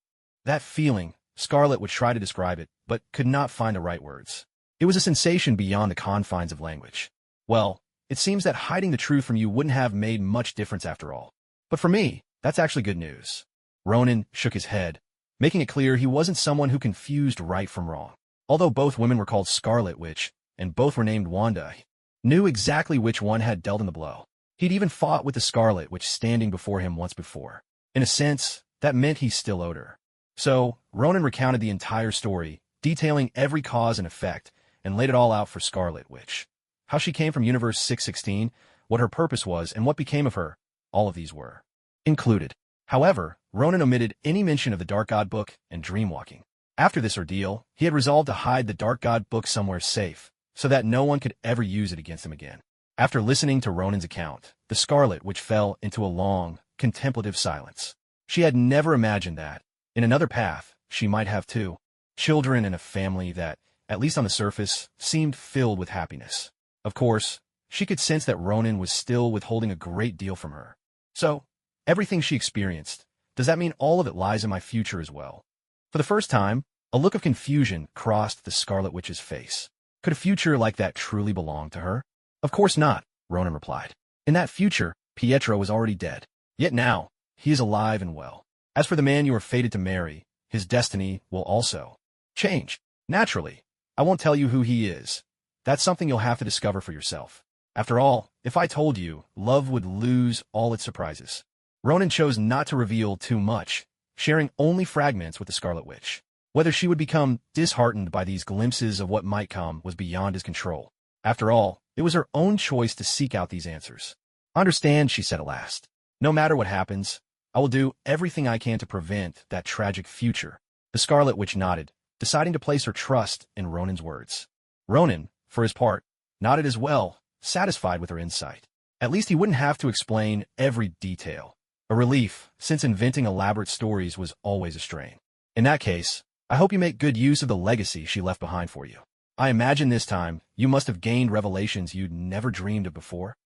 That feeling, Scarlet would try to describe it, but could not find the right words. It was a sensation beyond the confines of language. Well, it seems that hiding the truth from you wouldn't have made much difference after all. But for me, that's actually good news. Ronan shook his head, making it clear he wasn't someone who confused right from wrong. Although both women were called Scarlet Witch, and both were named Wanda, he knew exactly which one had dealt him the blow. He'd even fought with the Scarlet Witch standing before him once before. In a sense, that meant he still owed her. So, Ronan recounted the entire story, detailing every cause and effect, and laid it all out for Scarlet Witch. How she came from Universe 616, what her purpose was, and what became of her, all of these were included. However, Ronan omitted any mention of the Dark God book and dreamwalking. After this ordeal, he had resolved to hide the Dark God book somewhere safe, so that no one could ever use it against him again. After listening to Ronan's account, the Scarlet Witch fell into a long, contemplative silence. She had never imagined that, in another path, she might have two children and a family that, at least on the surface, seemed filled with happiness. Of course, she could sense that Ronan was still withholding a great deal from her. So, everything she experienced, does that mean all of it lies in my future as well? For the first time, a look of confusion crossed the Scarlet Witch's face. Could a future like that truly belong to her? Of course not, Ronan replied. In that future, Pietro was already dead. Yet now, he is alive and well. As for the man you are fated to marry, his destiny will also change. Naturally, I won't tell you who he is. That's something you'll have to discover for yourself. After all, if I told you, love would lose all its surprises. Ronan chose not to reveal too much, sharing only fragments with the Scarlet Witch. Whether she would become disheartened by these glimpses of what might come was beyond his control. After all, It was her own choice to seek out these answers. "I understand," she said at last. "No matter what happens, I will do everything I can to prevent that tragic future." The Scarlet Witch nodded, deciding to place her trust in Ronan's words. Ronan, for his part, nodded as well, satisfied with her insight. At least he wouldn't have to explain every detail. A relief, since inventing elaborate stories was always a strain. "In that case, I hope you make good use of the legacy she left behind for you. I imagine this time you must have gained revelations you'd never dreamed of before."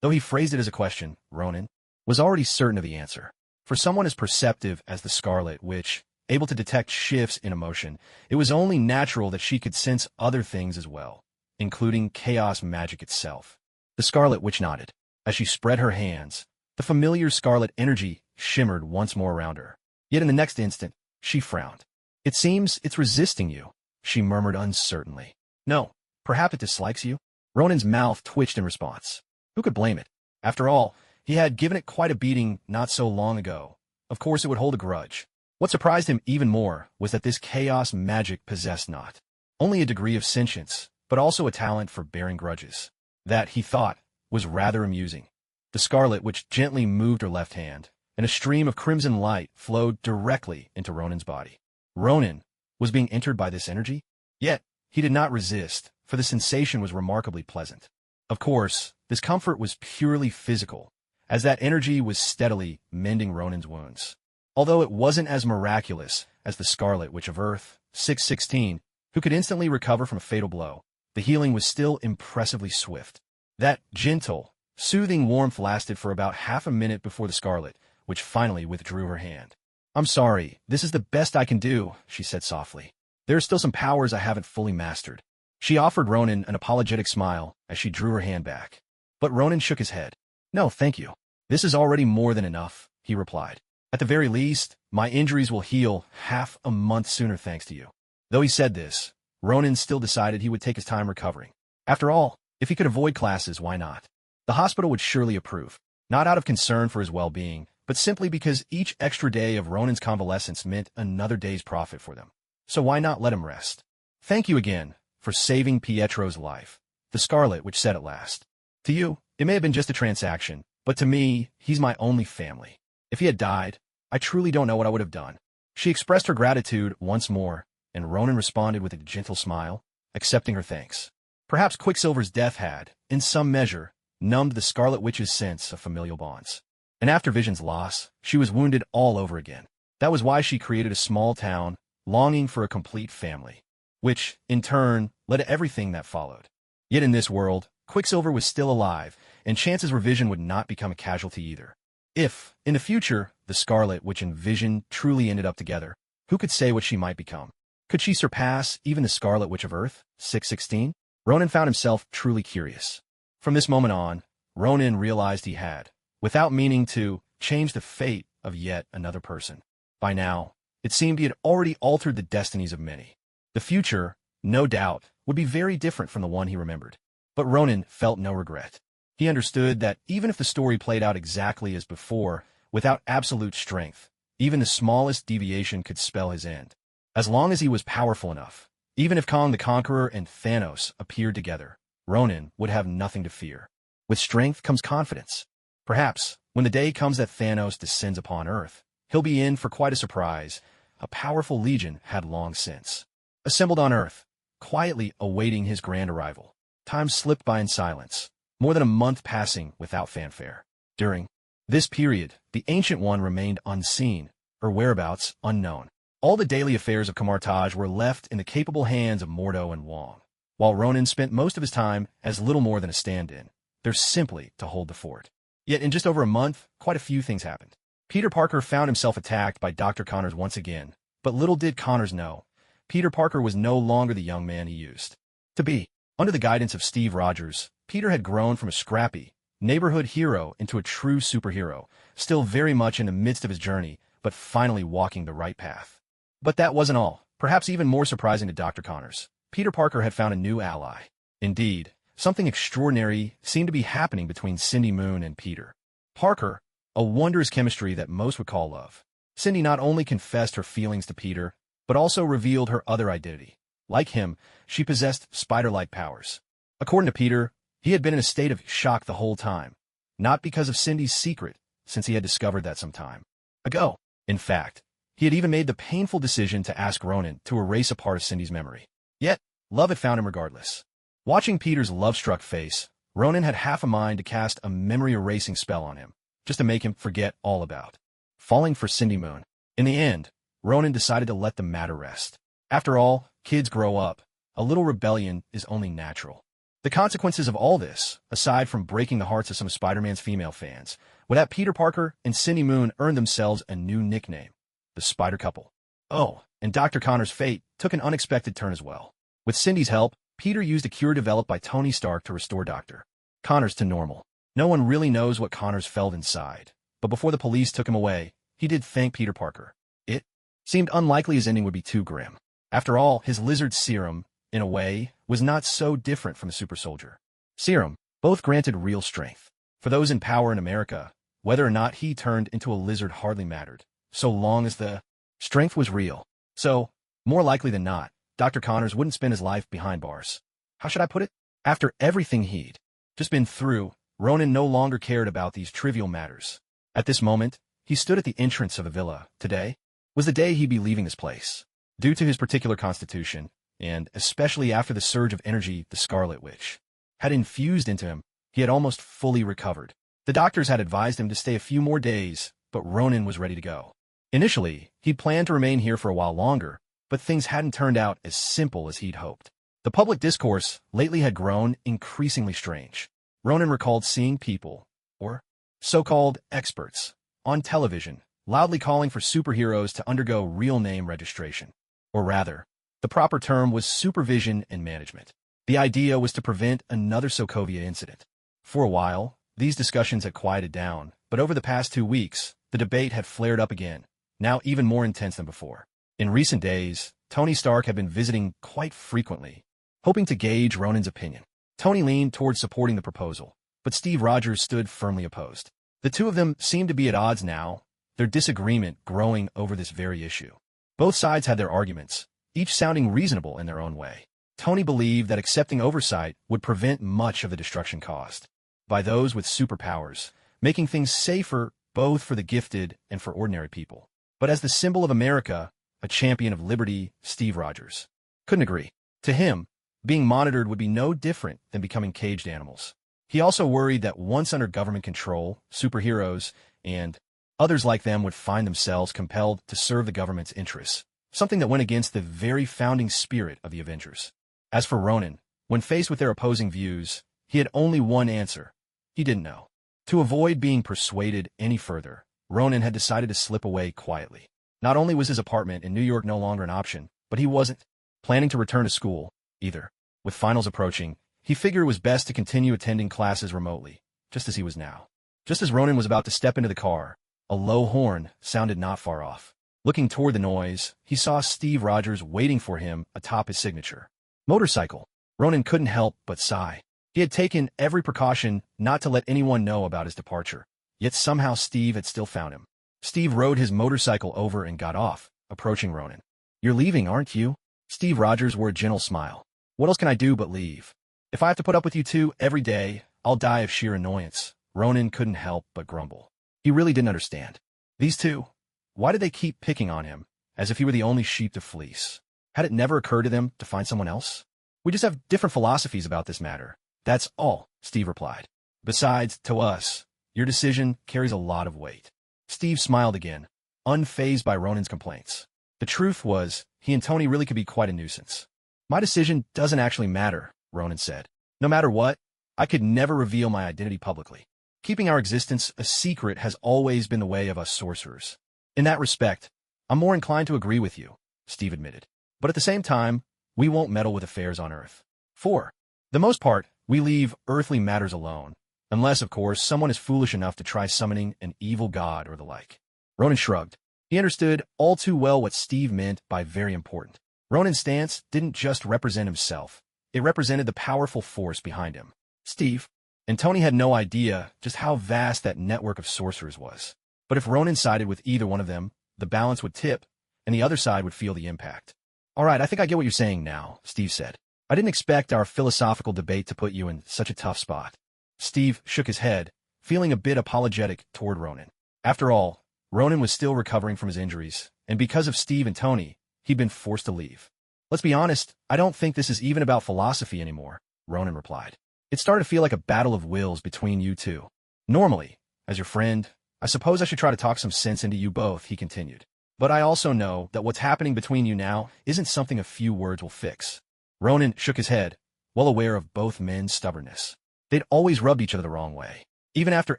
Though he phrased it as a question, Ronan was already certain of the answer. For someone as perceptive as the Scarlet Witch, able to detect shifts in emotion, it was only natural that she could sense other things as well, including chaos magic itself. The Scarlet Witch nodded. As she spread her hands, the familiar scarlet energy shimmered once more around her. Yet in the next instant, she frowned. "It seems it's resisting you," she murmured uncertainly. "No, perhaps it dislikes you?" Ronan's mouth twitched in response. Who could blame it? After all, he had given it quite a beating not so long ago. Of course it would hold a grudge. What surprised him even more was that this chaos magic possessed not only a degree of sentience, but also a talent for bearing grudges. That, he thought, was rather amusing. The Scarlet Witch gently moved her left hand, and a stream of crimson light flowed directly into Ronan's body. Ronan was being entered by this energy? Yet, he did not resist, for the sensation was remarkably pleasant. Of course, this comfort was purely physical, as that energy was steadily mending Ronan's wounds. Although it wasn't as miraculous as the Scarlet Witch of Earth, 616, who could instantly recover from a fatal blow, the healing was still impressively swift. That gentle, soothing warmth lasted for about half a minute before the Scarlet Witch finally withdrew her hand. "I'm sorry, this is the best I can do," she said softly. "There are still some powers I haven't fully mastered." She offered Ronan an apologetic smile as she drew her hand back. But Ronan shook his head. "No, thank you. This is already more than enough," he replied. "At the very least, my injuries will heal half a month sooner thanks to you." Though he said this, Ronan still decided he would take his time recovering. After all, if he could avoid classes, why not? The hospital would surely approve, not out of concern for his well-being, but simply because each extra day of Ronan's convalescence meant another day's profit for them. So why not let him rest? "Thank you again for saving Pietro's life," the Scarlet Witch said at last. "To you, it may have been just a transaction, but to me, he's my only family. If he had died, I truly don't know what I would have done." She expressed her gratitude once more, and Ronan responded with a gentle smile, accepting her thanks. Perhaps Quicksilver's death had, in some measure, numbed the Scarlet Witch's sense of familial bonds. And after Vision's loss, she was wounded all over again. That was why she created a small town, longing for a complete family, which, in turn, led to everything that followed. Yet in this world, Quicksilver was still alive, and chances were Vision would not become a casualty either. If, in the future, the Scarlet Witch and Vision truly ended up together, who could say what she might become? Could she surpass even the Scarlet Witch of Earth, 616? Ronan found himself truly curious. From this moment on, Ronan realized he had, without meaning to, changed the fate of yet another person. By now, it seemed he had already altered the destinies of many. The future, no doubt, would be very different from the one he remembered. But Ronan felt no regret. He understood that even if the story played out exactly as before, without absolute strength, even the smallest deviation could spell his end. As long as he was powerful enough, even if Kong the Conqueror and Thanos appeared together, Ronan would have nothing to fear. With strength comes confidence. Perhaps, when the day comes that Thanos descends upon Earth, he'll be in for quite a surprise. A powerful legion had long since assembled on Earth, quietly awaiting his grand arrival. Time slipped by in silence, more than a month passing without fanfare. During this period, the Ancient One remained unseen, her whereabouts unknown. All the daily affairs of Camartage were left in the capable hands of Mordo and Wong, while Ronan spent most of his time as little more than a stand-in, there simply to hold the fort. Yet in just over a month, quite a few things happened. Peter Parker found himself attacked by Dr. Connors once again, but little did Connors know, Peter Parker was no longer the young man he used to be. Under the guidance of Steve Rogers, Peter had grown from a scrappy, neighborhood hero into a true superhero, still very much in the midst of his journey, but finally walking the right path. But that wasn't all. Perhaps even more surprising to Dr. Connors, Peter Parker had found a new ally. Indeed, something extraordinary seemed to be happening between Cindy Moon and Peter Parker, a wondrous chemistry that most would call love. Cindy not only confessed her feelings to Peter, but also revealed her other identity. Like him, she possessed spider-like powers. According to Peter, He had been in a state of shock the whole time, not because of Cindy's secret, since he had discovered that some time ago. In fact, he had even made the painful decision to ask Ronan to erase a part of Cindy's memory. Yet, love had found him regardless. Watching Peter's love-struck face, Ronan had half a mind to cast a memory-erasing spell on him, just to make him forget all about falling for Cindy Moon. In the end, Ronan decided to let the matter rest. After all, kids grow up. A little rebellion is only natural. The consequences of all this, aside from breaking the hearts of some of Spider-Man's female fans, would have Peter Parker and Cindy Moon earn themselves a new nickname, the Spider Couple. Oh, and Dr. Connor's fate took an unexpected turn as well. With Cindy's help, Peter used a cure developed by Tony Stark to restore Dr. Connors to normal. No one really knows what Connors felt inside, but before the police took him away, he did thank Peter Parker. It seemed unlikely his ending would be too grim. After all, his lizard serum, in a way, was not so different from a super soldier serum. Both granted real strength. For those in power in America, whether or not he turned into a lizard hardly mattered, so long as the strength was real. So, more likely than not, Dr. Connors wouldn't spend his life behind bars. How should I put it? After everything he'd just been through, Ronan no longer cared about these trivial matters. At this moment, he stood at the entrance of a villa. Today was the day he'd be leaving this place. Due to his particular constitution, and especially after the surge of energy the Scarlet Witch had infused into him, he had almost fully recovered. The doctors had advised him to stay a few more days, but Ronan was ready to go. Initially, he'd planned to remain here for a while longer, but things hadn't turned out as simple as he'd hoped. The public discourse lately had grown increasingly strange. Ronan recalled seeing people, or so-called experts, on television, loudly calling for superheroes to undergo real name registration. Or rather, the proper term was supervision and management. The idea was to prevent another Sokovia incident. For a while, these discussions had quieted down, but over the past 2 weeks, the debate had flared up again, now even more intense than before. In recent days, Tony Stark had been visiting quite frequently, hoping to gauge Ronan's opinion. Tony leaned towards supporting the proposal, but Steve Rogers stood firmly opposed. The two of them seemed to be at odds now, their disagreement growing over this very issue. Both sides had their arguments, each sounding reasonable in their own way. Tony believed that accepting oversight would prevent much of the destruction caused by those with superpowers, making things safer both for the gifted and for ordinary people. But as the symbol of America, a champion of liberty, Steve Rogers couldn't agree. To him, being monitored would be no different than becoming caged animals. He also worried that once under government control, superheroes and others like them would find themselves compelled to serve the government's interests, something that went against the very founding spirit of the Avengers. As for Ronan, when faced with their opposing views, he had only one answer. He didn't know. To avoid being persuaded any further, Ronan had decided to slip away quietly. Not only was his apartment in New York no longer an option, but he wasn't planning to return to school, either. With finals approaching, he figured it was best to continue attending classes remotely, just as he was now. Just as Ronan was about to step into the car, a low horn sounded not far off. Looking toward the noise, he saw Steve Rogers waiting for him atop his signature motorcycle. Ronan couldn't help but sigh. He had taken every precaution not to let anyone know about his departure, yet somehow Steve had still found him. Steve rode his motorcycle over and got off, approaching Ronan. "You're leaving, aren't you?" Steve Rogers wore a gentle smile. "What else can I do but leave? If I have to put up with you two every day, I'll die of sheer annoyance." Ronan couldn't help but grumble. He really didn't understand. These two, why did they keep picking on him, as if he were the only sheep to fleece? Had it never occurred to them to find someone else? "We just have different philosophies about this matter. That's all," Steve replied. "Besides, to us, your decision carries a lot of weight." Steve smiled again, unfazed by Ronan's complaints. The truth was, he and Tony really could be quite a nuisance. "My decision doesn't actually matter," Ronan said. "No matter what, I could never reveal my identity publicly. Keeping our existence a secret has always been the way of us sorcerers. In that respect, I'm more inclined to agree with you," Steve admitted. "But at the same time, we won't meddle with affairs on Earth. For the most part, we leave earthly matters alone, unless, of course, someone is foolish enough to try summoning an evil god or the like." Ronan shrugged. He understood all too well what Steve meant by very important. Ronan's stance didn't just represent himself. It represented the powerful force behind him. Steve and Tony had no idea just how vast that network of sorcerers was. But if Ronan sided with either one of them, the balance would tip, and the other side would feel the impact. "All right, I think I get what you're saying now," Steve said. I didn't expect our philosophical debate to put you in such a tough spot. Steve shook his head, feeling a bit apologetic toward Ronan. After all, Ronan was still recovering from his injuries, and because of Steve and Tony, he'd been forced to leave. Let's be honest, I don't think this is even about philosophy anymore, Ronan replied. It started to feel like a battle of wills between you two. Normally, as your friend, I suppose I should try to talk some sense into you both, he continued. But I also know that what's happening between you now isn't something a few words will fix. Ronan shook his head, well aware of both men's stubbornness. They'd always rubbed each other the wrong way. Even after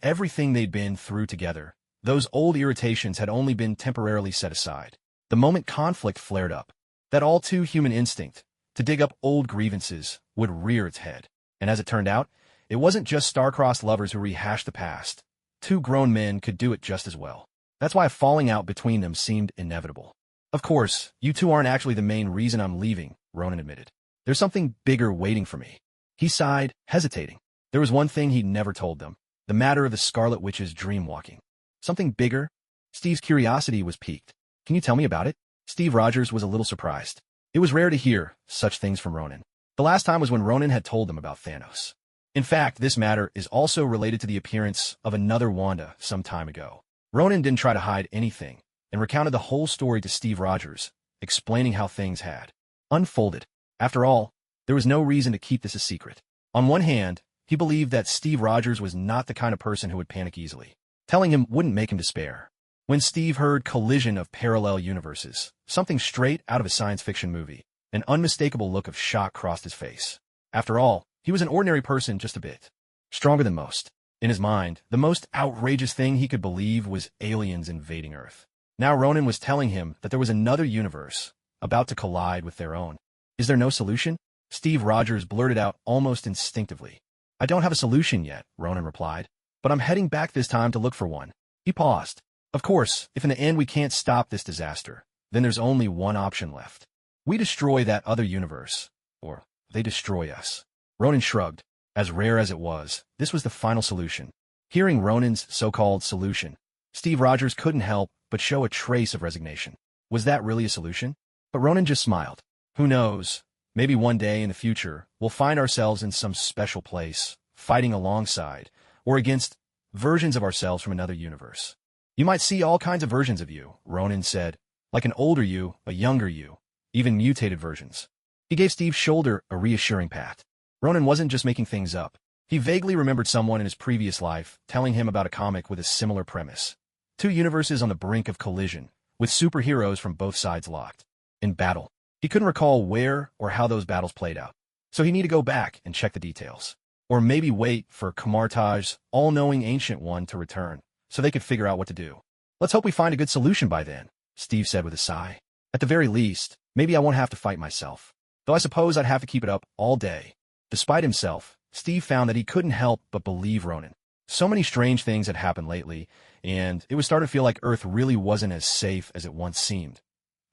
everything they'd been through together, those old irritations had only been temporarily set aside. The moment conflict flared up, that all-too-human instinct to dig up old grievances would rear its head. And as it turned out, it wasn't just star-crossed lovers who rehashed the past. Two grown men could do it just as well. That's why a falling out between them seemed inevitable. Of course, you two aren't actually the main reason I'm leaving, Ronan admitted. There's something bigger waiting for me. He sighed, hesitating. There was one thing he'd never told them, the matter of the Scarlet Witch's dream-walking. Something bigger? Steve's curiosity was piqued. Can you tell me about it? Steve Rogers was a little surprised. It was rare to hear such things from Ronan. The last time was when Ronan had told them about Thanos. In fact, this matter is also related to the appearance of another Wanda some time ago. Ronan didn't try to hide anything, and recounted the whole story to Steve Rogers, explaining how things had unfolded. After all, there was no reason to keep this a secret. On one hand, he believed that Steve Rogers was not the kind of person who would panic easily. Telling him wouldn't make him despair. When Steve heard collision of parallel universes, something straight out of a science fiction movie, an unmistakable look of shock crossed his face. After all, he was an ordinary person just a bit stronger than most. In his mind, the most outrageous thing he could believe was aliens invading Earth. Now Ronan was telling him that there was another universe about to collide with their own. Is there no solution? Steve Rogers blurted out almost instinctively. I don't have a solution yet, Ronan replied, but I'm heading back this time to look for one. He paused. Of course, if in the end we can't stop this disaster, then there's only one option left. We destroy that other universe, or they destroy us. Ronan shrugged. As rare as it was, this was the final solution. Hearing Ronan's so-called solution, Steve Rogers couldn't help but show a trace of resignation. Was that really a solution? But Ronan just smiled. Who knows? Maybe one day in the future, we'll find ourselves in some special place, fighting alongside, or against, versions of ourselves from another universe. You might see all kinds of versions of you, Ronan said, like an older you, a younger you, even mutated versions. He gave Steve's shoulder a reassuring pat. Ronan wasn't just making things up. He vaguely remembered someone in his previous life telling him about a comic with a similar premise. Two universes on the brink of collision, with superheroes from both sides locked in battle. He couldn't recall where or how those battles played out, so he needed to go back and check the details. Or maybe wait for Kamartaj's all-knowing Ancient One to return, so they could figure out what to do. Let's hope we find a good solution by then, Steve said with a sigh. At the very least, maybe I won't have to fight myself. Though I suppose I'd have to keep it up all day. Despite himself, Steve found that he couldn't help but believe Ronan. So many strange things had happened lately, and it was starting to feel like Earth really wasn't as safe as it once seemed.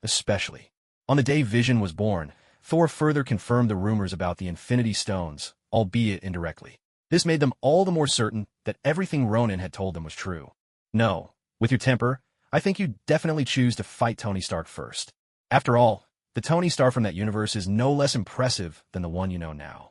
Especially on the day Vision was born, Thor further confirmed the rumors about the Infinity Stones, albeit indirectly. This made them all the more certain that everything Ronan had told them was true. No, with your temper, I think you'd definitely choose to fight Tony Stark first. After all, the Tony Stark from that universe is no less impressive than the one you know now.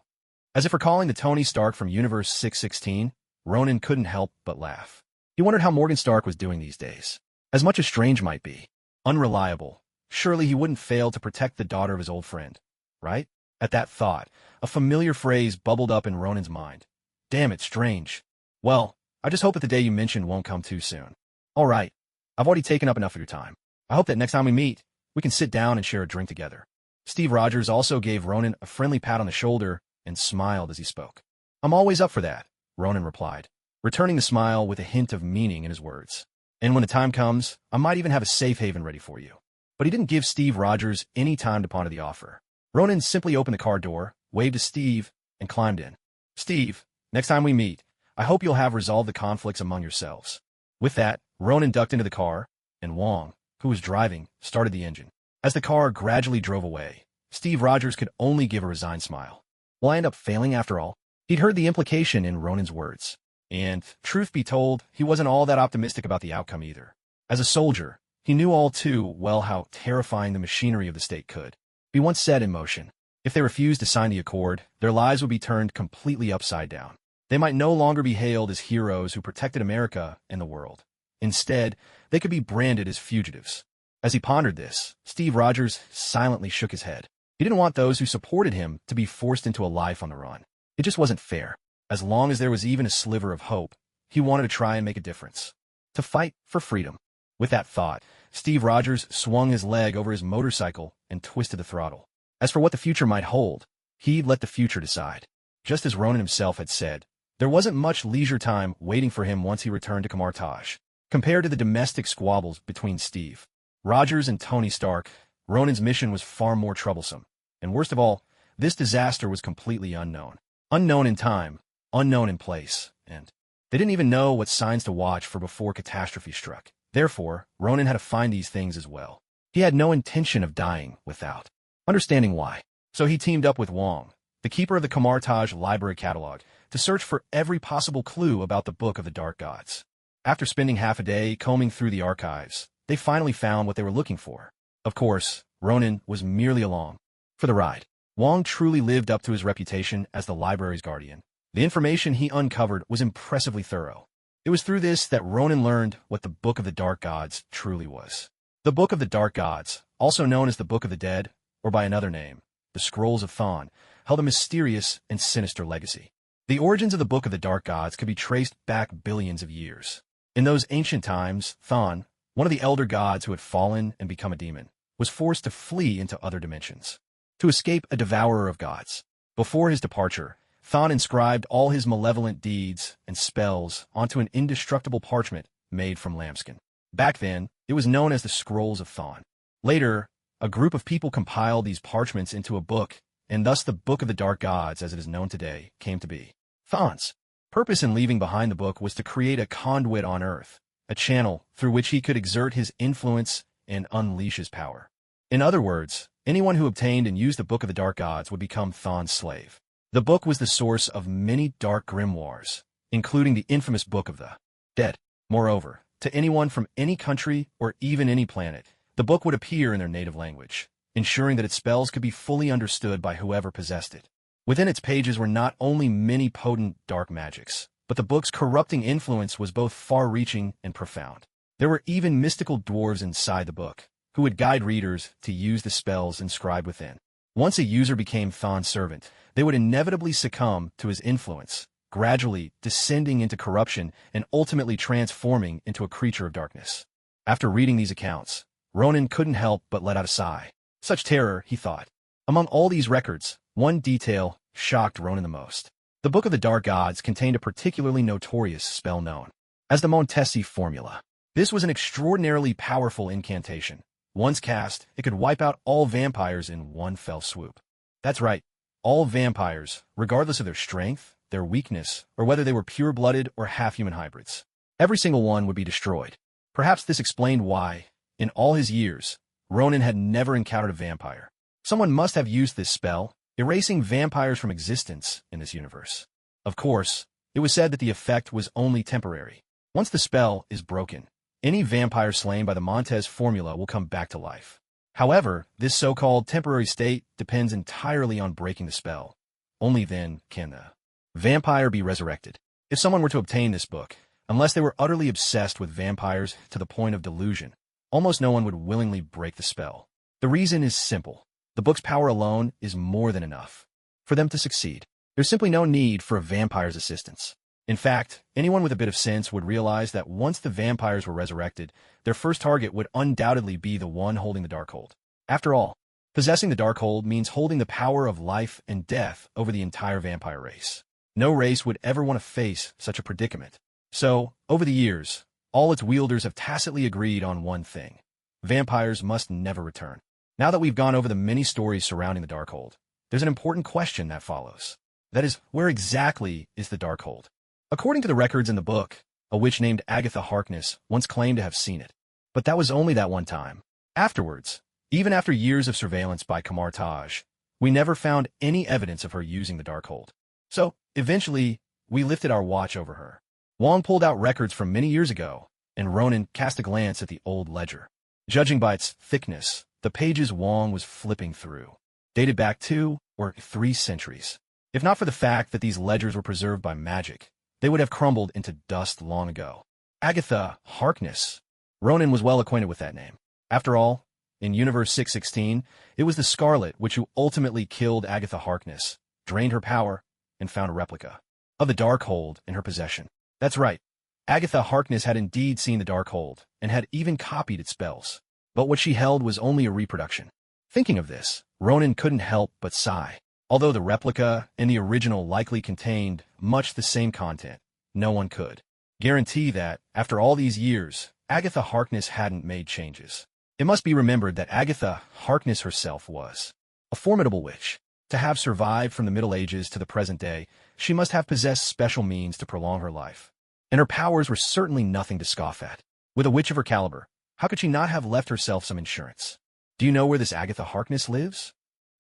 As if recalling the Tony Stark from Universe 616, Ronan couldn't help but laugh. He wondered how Morgan Stark was doing these days. As much as Strange might be unreliable, surely he wouldn't fail to protect the daughter of his old friend, right? At that thought, a familiar phrase bubbled up in Ronan's mind. Damn it, Strange. Well, I just hope that the day you mentioned won't come too soon. All right, I've already taken up enough of your time. I hope that next time we meet, we can sit down and share a drink together. Steve Rogers also gave Ronan a friendly pat on the shoulder and smiled as he spoke. I'm always up for that, Ronan replied, returning the smile with a hint of meaning in his words. And when the time comes, I might even have a safe haven ready for you. But he didn't give Steve Rogers any time to ponder the offer. Ronan simply opened the car door, waved to Steve, and climbed in. Steve, next time we meet, I hope you'll have resolved the conflicts among yourselves. With that, Ronan ducked into the car, and Wong, who was driving, started the engine. As the car gradually drove away, Steve Rogers could only give a resigned smile. Will I end up failing after all? He'd heard the implication in Ronan's words. And, truth be told, he wasn't all that optimistic about the outcome either. As a soldier, he knew all too well how terrifying the machinery of the state could be once set in motion. If they refused to sign the accord, their lives would be turned completely upside down. They might no longer be hailed as heroes who protected America and the world. Instead, they could be branded as fugitives. As he pondered this, Steve Rogers silently shook his head. He didn't want those who supported him to be forced into a life on the run. It just wasn't fair. As long as there was even a sliver of hope, he wanted to try and make a difference. To fight for freedom. With that thought, Steve Rogers swung his leg over his motorcycle and twisted the throttle. As for what the future might hold, he'd let the future decide. Just as Ronan himself had said, there wasn't much leisure time waiting for him once he returned to Kamar-Taj. Compared to the domestic squabbles between Steve Rogers and Tony Stark, Ronan's mission was far more troublesome. And worst of all, this disaster was completely unknown. Unknown in time, unknown in place, and they didn't even know what signs to watch for before catastrophe struck. Therefore, Ronan had to find these things as well. He had no intention of dying without understanding why. So he teamed up with Wong, the keeper of the Kamar-Taj library catalog, to search for every possible clue about the Book of the Dark Gods. After spending half a day combing through the archives, they finally found what they were looking for. Of course, Ronan was merely along for the ride. Wong truly lived up to his reputation as the library's guardian. The information he uncovered was impressively thorough. It was through this that Ronan learned what the Book of the Dark Gods truly was. The Book of the Dark Gods, also known as the Book of the Dead, or by another name, the Scrolls of Thon, held a mysterious and sinister legacy. The origins of the Book of the Dark Gods could be traced back billions of years. In those ancient times, Thon, one of the elder gods who had fallen and become a demon, was forced to flee into other dimensions to escape a devourer of gods. Before his departure, Thon inscribed all his malevolent deeds and spells onto an indestructible parchment made from lambskin. Back then, it was known as the Scrolls of Thon. Later, a group of people compiled these parchments into a book, and thus the Book of the Dark Gods, as it is known today, came to be. Thon's purpose in leaving behind the book was to create a conduit on Earth, a channel through which he could exert his influence and unleash his power. In other words, anyone who obtained and used the Book of the Dark Gods would become Thon's slave. The book was the source of many dark grimoires, including the infamous Book of the Dead. Moreover, to anyone from any country or even any planet, the book would appear in their native language, ensuring that its spells could be fully understood by whoever possessed it. Within its pages were not only many potent dark magics, but the book's corrupting influence was both far-reaching and profound. There were even mystical dwarves inside the book, who would guide readers to use the spells inscribed within. Once a user became Thon's servant, they would inevitably succumb to his influence, gradually descending into corruption and ultimately transforming into a creature of darkness. After reading these accounts, Ronan couldn't help but let out a sigh. Such terror, he thought. Among all these records, one detail shocked Ronan the most. The Book of the Dark Gods contained a particularly notorious spell known as the Montesi Formula. This was an extraordinarily powerful incantation. Once cast, it could wipe out all vampires in one fell swoop. That's right, all vampires, regardless of their strength, their weakness, or whether they were pure-blooded or half-human hybrids. Every single one would be destroyed. Perhaps this explained why, in all his years, Ronan had never encountered a vampire. Someone must have used this spell, erasing vampires from existence in this universe. Of course, it was said that the effect was only temporary. Once the spell is broken, any vampire slain by the Montez formula will come back to life. However, this so-called temporary state depends entirely on breaking the spell. Only then can the vampire be resurrected. If someone were to obtain this book, unless they were utterly obsessed with vampires to the point of delusion, almost no one would willingly break the spell. The reason is simple. The book's power alone is more than enough for them to succeed. There's simply no need for a vampire's assistance. In fact, anyone with a bit of sense would realize that once the vampires were resurrected, their first target would undoubtedly be the one holding the Darkhold. After all, possessing the Darkhold means holding the power of life and death over the entire vampire race. No race would ever want to face such a predicament. So, over the years, all its wielders have tacitly agreed on one thing. Vampires must never return. Now that we've gone over the many stories surrounding the Darkhold, there's an important question that follows. That is, where exactly is the Darkhold? According to the records in the book, a witch named Agatha Harkness once claimed to have seen it. But that was only that one time. Afterwards, even after years of surveillance by Kamar-Taj, we never found any evidence of her using the Darkhold. So, eventually, we lifted our watch over her. Wong pulled out records from many years ago, and Ronan cast a glance at the old ledger. Judging by its thickness, the pages Wong was flipping through dated back 2 or 3 centuries. If not for the fact that these ledgers were preserved by magic, they would have crumbled into dust long ago. Agatha Harkness. Ronan was well acquainted with that name. After all, in Universe 616, it was the Scarlet Witch who ultimately killed Agatha Harkness, drained her power, and found a replica of the Darkhold in her possession. That's right. Agatha Harkness had indeed seen the Darkhold, and had even copied its spells. But what she held was only a reproduction. Thinking of this, Ronan couldn't help but sigh. Although the replica and the original likely contained much the same content, no one could guarantee that, after all these years, Agatha Harkness hadn't made changes. It must be remembered that Agatha Harkness herself was a formidable witch. To have survived from the Middle Ages to the present day, she must have possessed special means to prolong her life. And her powers were certainly nothing to scoff at. With a witch of her caliber, how could she not have left herself some insurance? Do you know where this Agatha Harkness lives?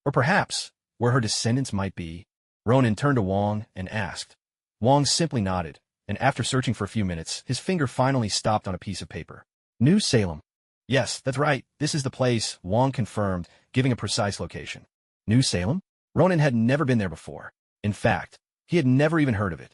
Or perhaps, where her descendants might be? Ronan turned to Wong and asked. Wong simply nodded, and after searching for a few minutes, his finger finally stopped on a piece of paper. New Salem. Yes, that's right, this is the place, Wong confirmed, giving a precise location. New Salem? Ronan had never been there before. In fact, he had never even heard of it.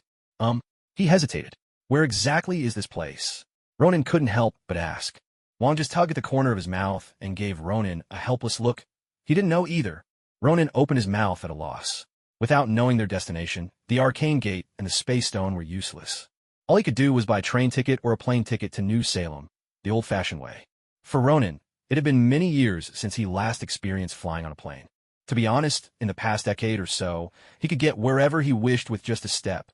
He hesitated. Where exactly is this place? Ronan couldn't help but ask. Wong just tugged at the corner of his mouth and gave Ronan a helpless look. He didn't know either. Ronan opened his mouth at a loss. Without knowing their destination, the arcane gate and the space stone were useless. All he could do was buy a train ticket or a plane ticket to New Salem, the old-fashioned way. For Ronan, it had been many years since he last experienced flying on a plane. To be honest, in the past decade or so, he could get wherever he wished with just a step.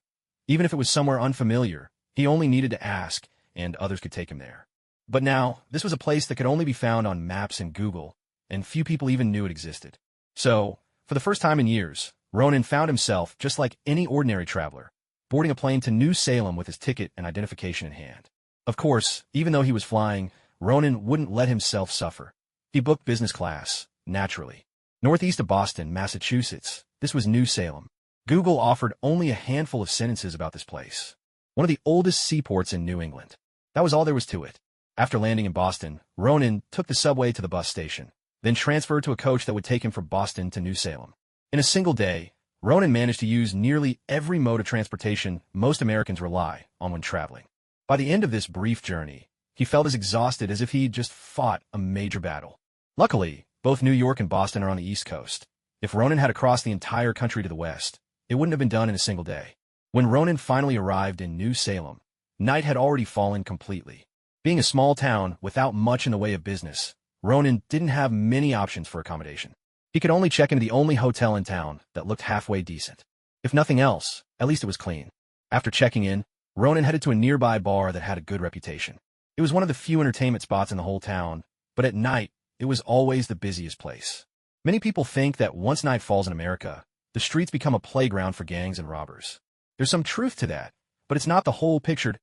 Even if it was somewhere unfamiliar, he only needed to ask, and others could take him there. But now, this was a place that could only be found on maps and Google, and few people even knew it existed. So, for the first time in years, Ronan found himself, just like any ordinary traveler, boarding a plane to New Salem with his ticket and identification in hand. Of course, even though he was flying, Ronan wouldn't let himself suffer. He booked business class, naturally. Northeast of Boston, Massachusetts, this was New Salem. Google offered only a handful of sentences about this place. One of the oldest seaports in New England. That was all there was to it. After landing in Boston, Ronan took the subway to the bus station, then transferred to a coach that would take him from Boston to New Salem. In a single day, Ronan managed to use nearly every mode of transportation most Americans rely on when traveling. By the end of this brief journey, he felt as exhausted as if he'd just fought a major battle. Luckily, both New York and Boston are on the East Coast. If Ronan had to cross the entire country to the west, it wouldn't have been done in a single day. When Ronan finally arrived in New Salem, night had already fallen completely. Being a small town without much in the way of business, Ronan didn't have many options for accommodation. He could only check into the only hotel in town that looked halfway decent. If nothing else, at least it was clean. After checking in, Ronan headed to a nearby bar that had a good reputation. It was one of the few entertainment spots in the whole town, but at night, it was always the busiest place. Many people think that once night falls in America, the streets become a playground for gangs and robbers. There's some truth to that, but it's not the whole picture.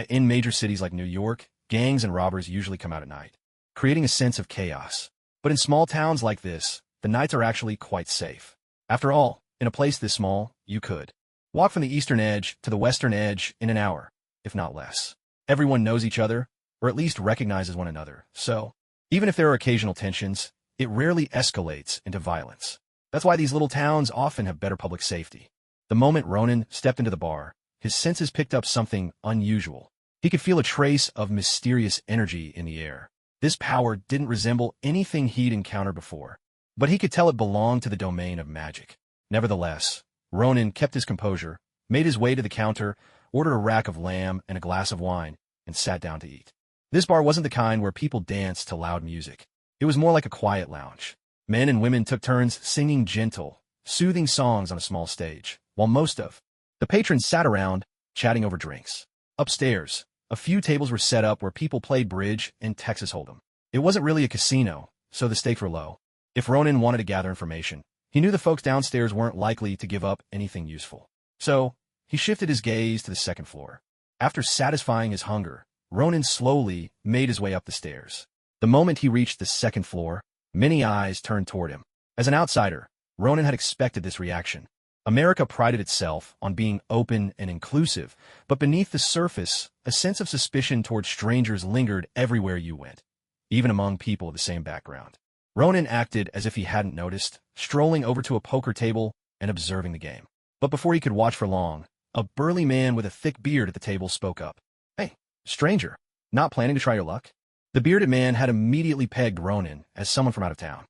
In major cities like New York, gangs and robbers usually come out at night, creating a sense of chaos. But in small towns like this, the nights are actually quite safe. After all, in a place this small, you could walk from the eastern edge to the western edge in an hour, if not less. Everyone knows each other, or at least recognizes one another, so even if there are occasional tensions, it rarely escalates into violence. That's why these little towns often have better public safety. The moment Ronan stepped into the bar, his senses picked up something unusual. He could feel a trace of mysterious energy in the air. This power didn't resemble anything he'd encountered before, but he could tell it belonged to the domain of magic. Nevertheless, Ronan kept his composure, made his way to the counter, ordered a rack of lamb and a glass of wine, and sat down to eat. This bar wasn't the kind where people danced to loud music. It was more like a quiet lounge. Men and women took turns singing gentle, soothing songs on a small stage, while most of the patrons sat around, chatting over drinks. Upstairs, a few tables were set up where people played bridge and Texas Hold'em. It wasn't really a casino, so the stakes were low. If Ronan wanted to gather information, he knew the folks downstairs weren't likely to give up anything useful. So, he shifted his gaze to the second floor. After satisfying his hunger, Ronan slowly made his way up the stairs. The moment he reached the second floor, many eyes turned toward him. As an outsider, Ronan had expected this reaction. America prided itself on being open and inclusive, but beneath the surface, a sense of suspicion toward strangers lingered everywhere you went, even among people of the same background. Ronan acted as if he hadn't noticed, strolling over to a poker table and observing the game. But before he could watch for long, a burly man with a thick beard at the table spoke up. "Hey, stranger, not planning to try your luck?" The bearded man had immediately pegged Ronan as someone from out of town.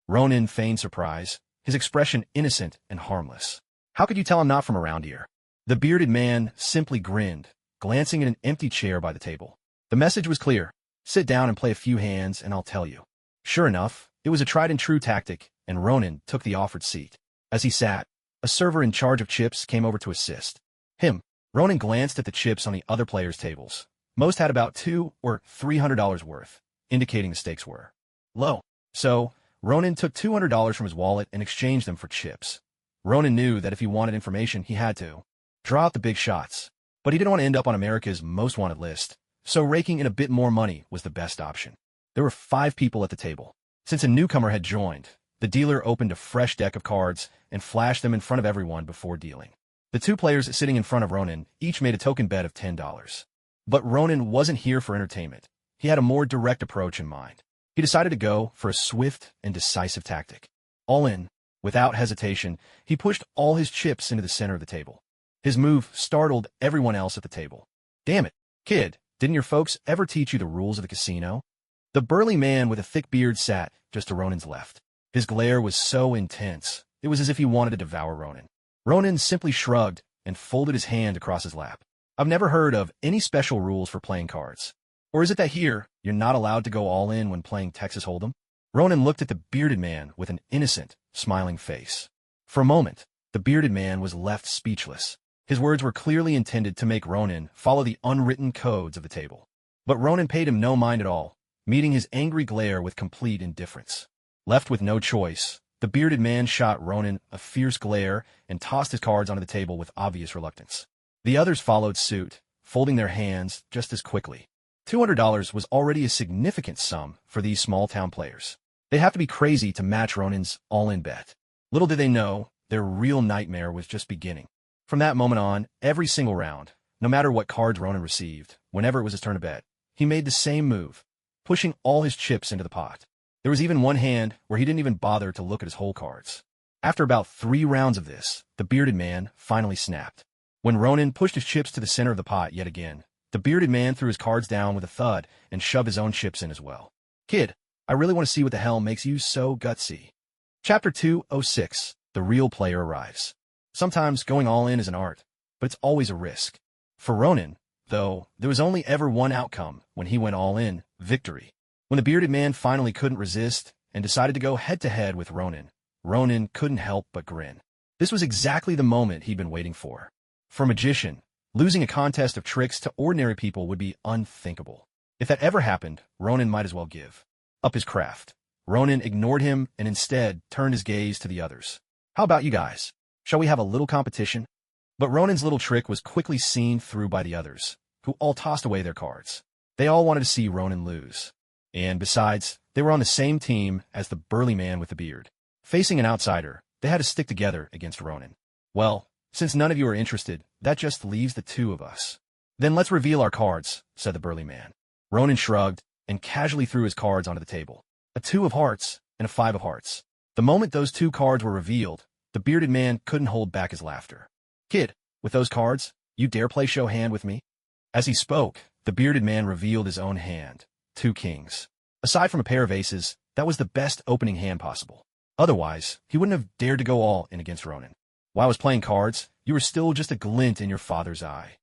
Ronan feigned surprise, his expression innocent and harmless. "How could you tell I'm not from around here?" The bearded man simply grinned, glancing at an empty chair by the table. The message was clear. "Sit down and play a few hands, and I'll tell you." Sure enough, it was a tried-and-true tactic, and Ronan took the offered seat. As he sat, a server in charge of chips came over to assist him. Ronan glanced at the chips on the other players' tables. Most had about $200 or $300 worth, indicating the stakes were low. So, Ronan took $200 from his wallet and exchanged them for chips. Ronan knew that if he wanted information, he had to draw out the big shots. But he didn't want to end up on America's Most Wanted list, so raking in a bit more money was the best option. There were 5 people at the table. Since a newcomer had joined, the dealer opened a fresh deck of cards and flashed them in front of everyone before dealing. The 2 players sitting in front of Ronan each made a token bet of $10. But Ronan wasn't here for entertainment. He had a more direct approach in mind. He decided to go for a swift and decisive tactic. All in, without hesitation, he pushed all his chips into the center of the table. His move startled everyone else at the table. "Damn it, kid, didn't your folks ever teach you the rules of the casino?" The burly man with a thick beard sat just to Ronan's left. His glare was so intense, it was as if he wanted to devour Ronan. Ronan simply shrugged and folded his hand across his lap. "I've never heard of any special rules for playing cards. Or is it that here, you're not allowed to go all in when playing Texas Hold'em?" Ronan looked at the bearded man with an innocent, smiling face. For a moment, the bearded man was left speechless. His words were clearly intended to make Ronan follow the unwritten codes of the table. But Ronan paid him no mind at all, meeting his angry glare with complete indifference. Left with no choice, the bearded man shot Ronan a fierce glare and tossed his cards onto the table with obvious reluctance. The others followed suit, folding their hands just as quickly. $200 was already a significant sum for these small-town players. They'd have to be crazy to match Ronan's all-in bet. Little did they know, their real nightmare was just beginning. From that moment on, every single round, no matter what cards Ronan received, whenever it was his turn to bet, he made the same move, pushing all his chips into the pot. There was even one hand where he didn't even bother to look at his whole cards. After about 3 rounds of this, the bearded man finally snapped. When Ronan pushed his chips to the center of the pot yet again, the bearded man threw his cards down with a thud and shoved his own chips in as well. "Kid, I really want to see what the hell makes you so gutsy." Chapter 206, The Real Player Arrives. Sometimes going all in is an art, but it's always a risk. For Ronan, though, there was only ever one outcome when he went all in: victory. When the bearded man finally couldn't resist and decided to go head-to-head with Ronan, Ronan couldn't help but grin. This was exactly the moment he'd been waiting for. For a magician, losing a contest of tricks to ordinary people would be unthinkable. If that ever happened, Ronan might as well give up his craft. Ronan ignored him and instead turned his gaze to the others. "How about you guys? Shall we have a little competition?" But Ronan's little trick was quickly seen through by the others, who all tossed away their cards. They all wanted to see Ronan lose. And besides, they were on the same team as the burly man with the beard. Facing an outsider, they had to stick together against Ronan. "Well, since none of you are interested, that just leaves the 2 of us." "Then let's reveal our cards," said the burly man. Ronan shrugged and casually threw his cards onto the table. A 2 of hearts and a 5 of hearts. The moment those 2 cards were revealed, the bearded man couldn't hold back his laughter. "Kid, with those cards, you dare play show hand with me?" As he spoke, the bearded man revealed his own hand, 2 kings. Aside from a pair of aces, that was the best opening hand possible. Otherwise, he wouldn't have dared to go all in against Ronan. "While I was playing cards, you were still just a glint in your father's eye."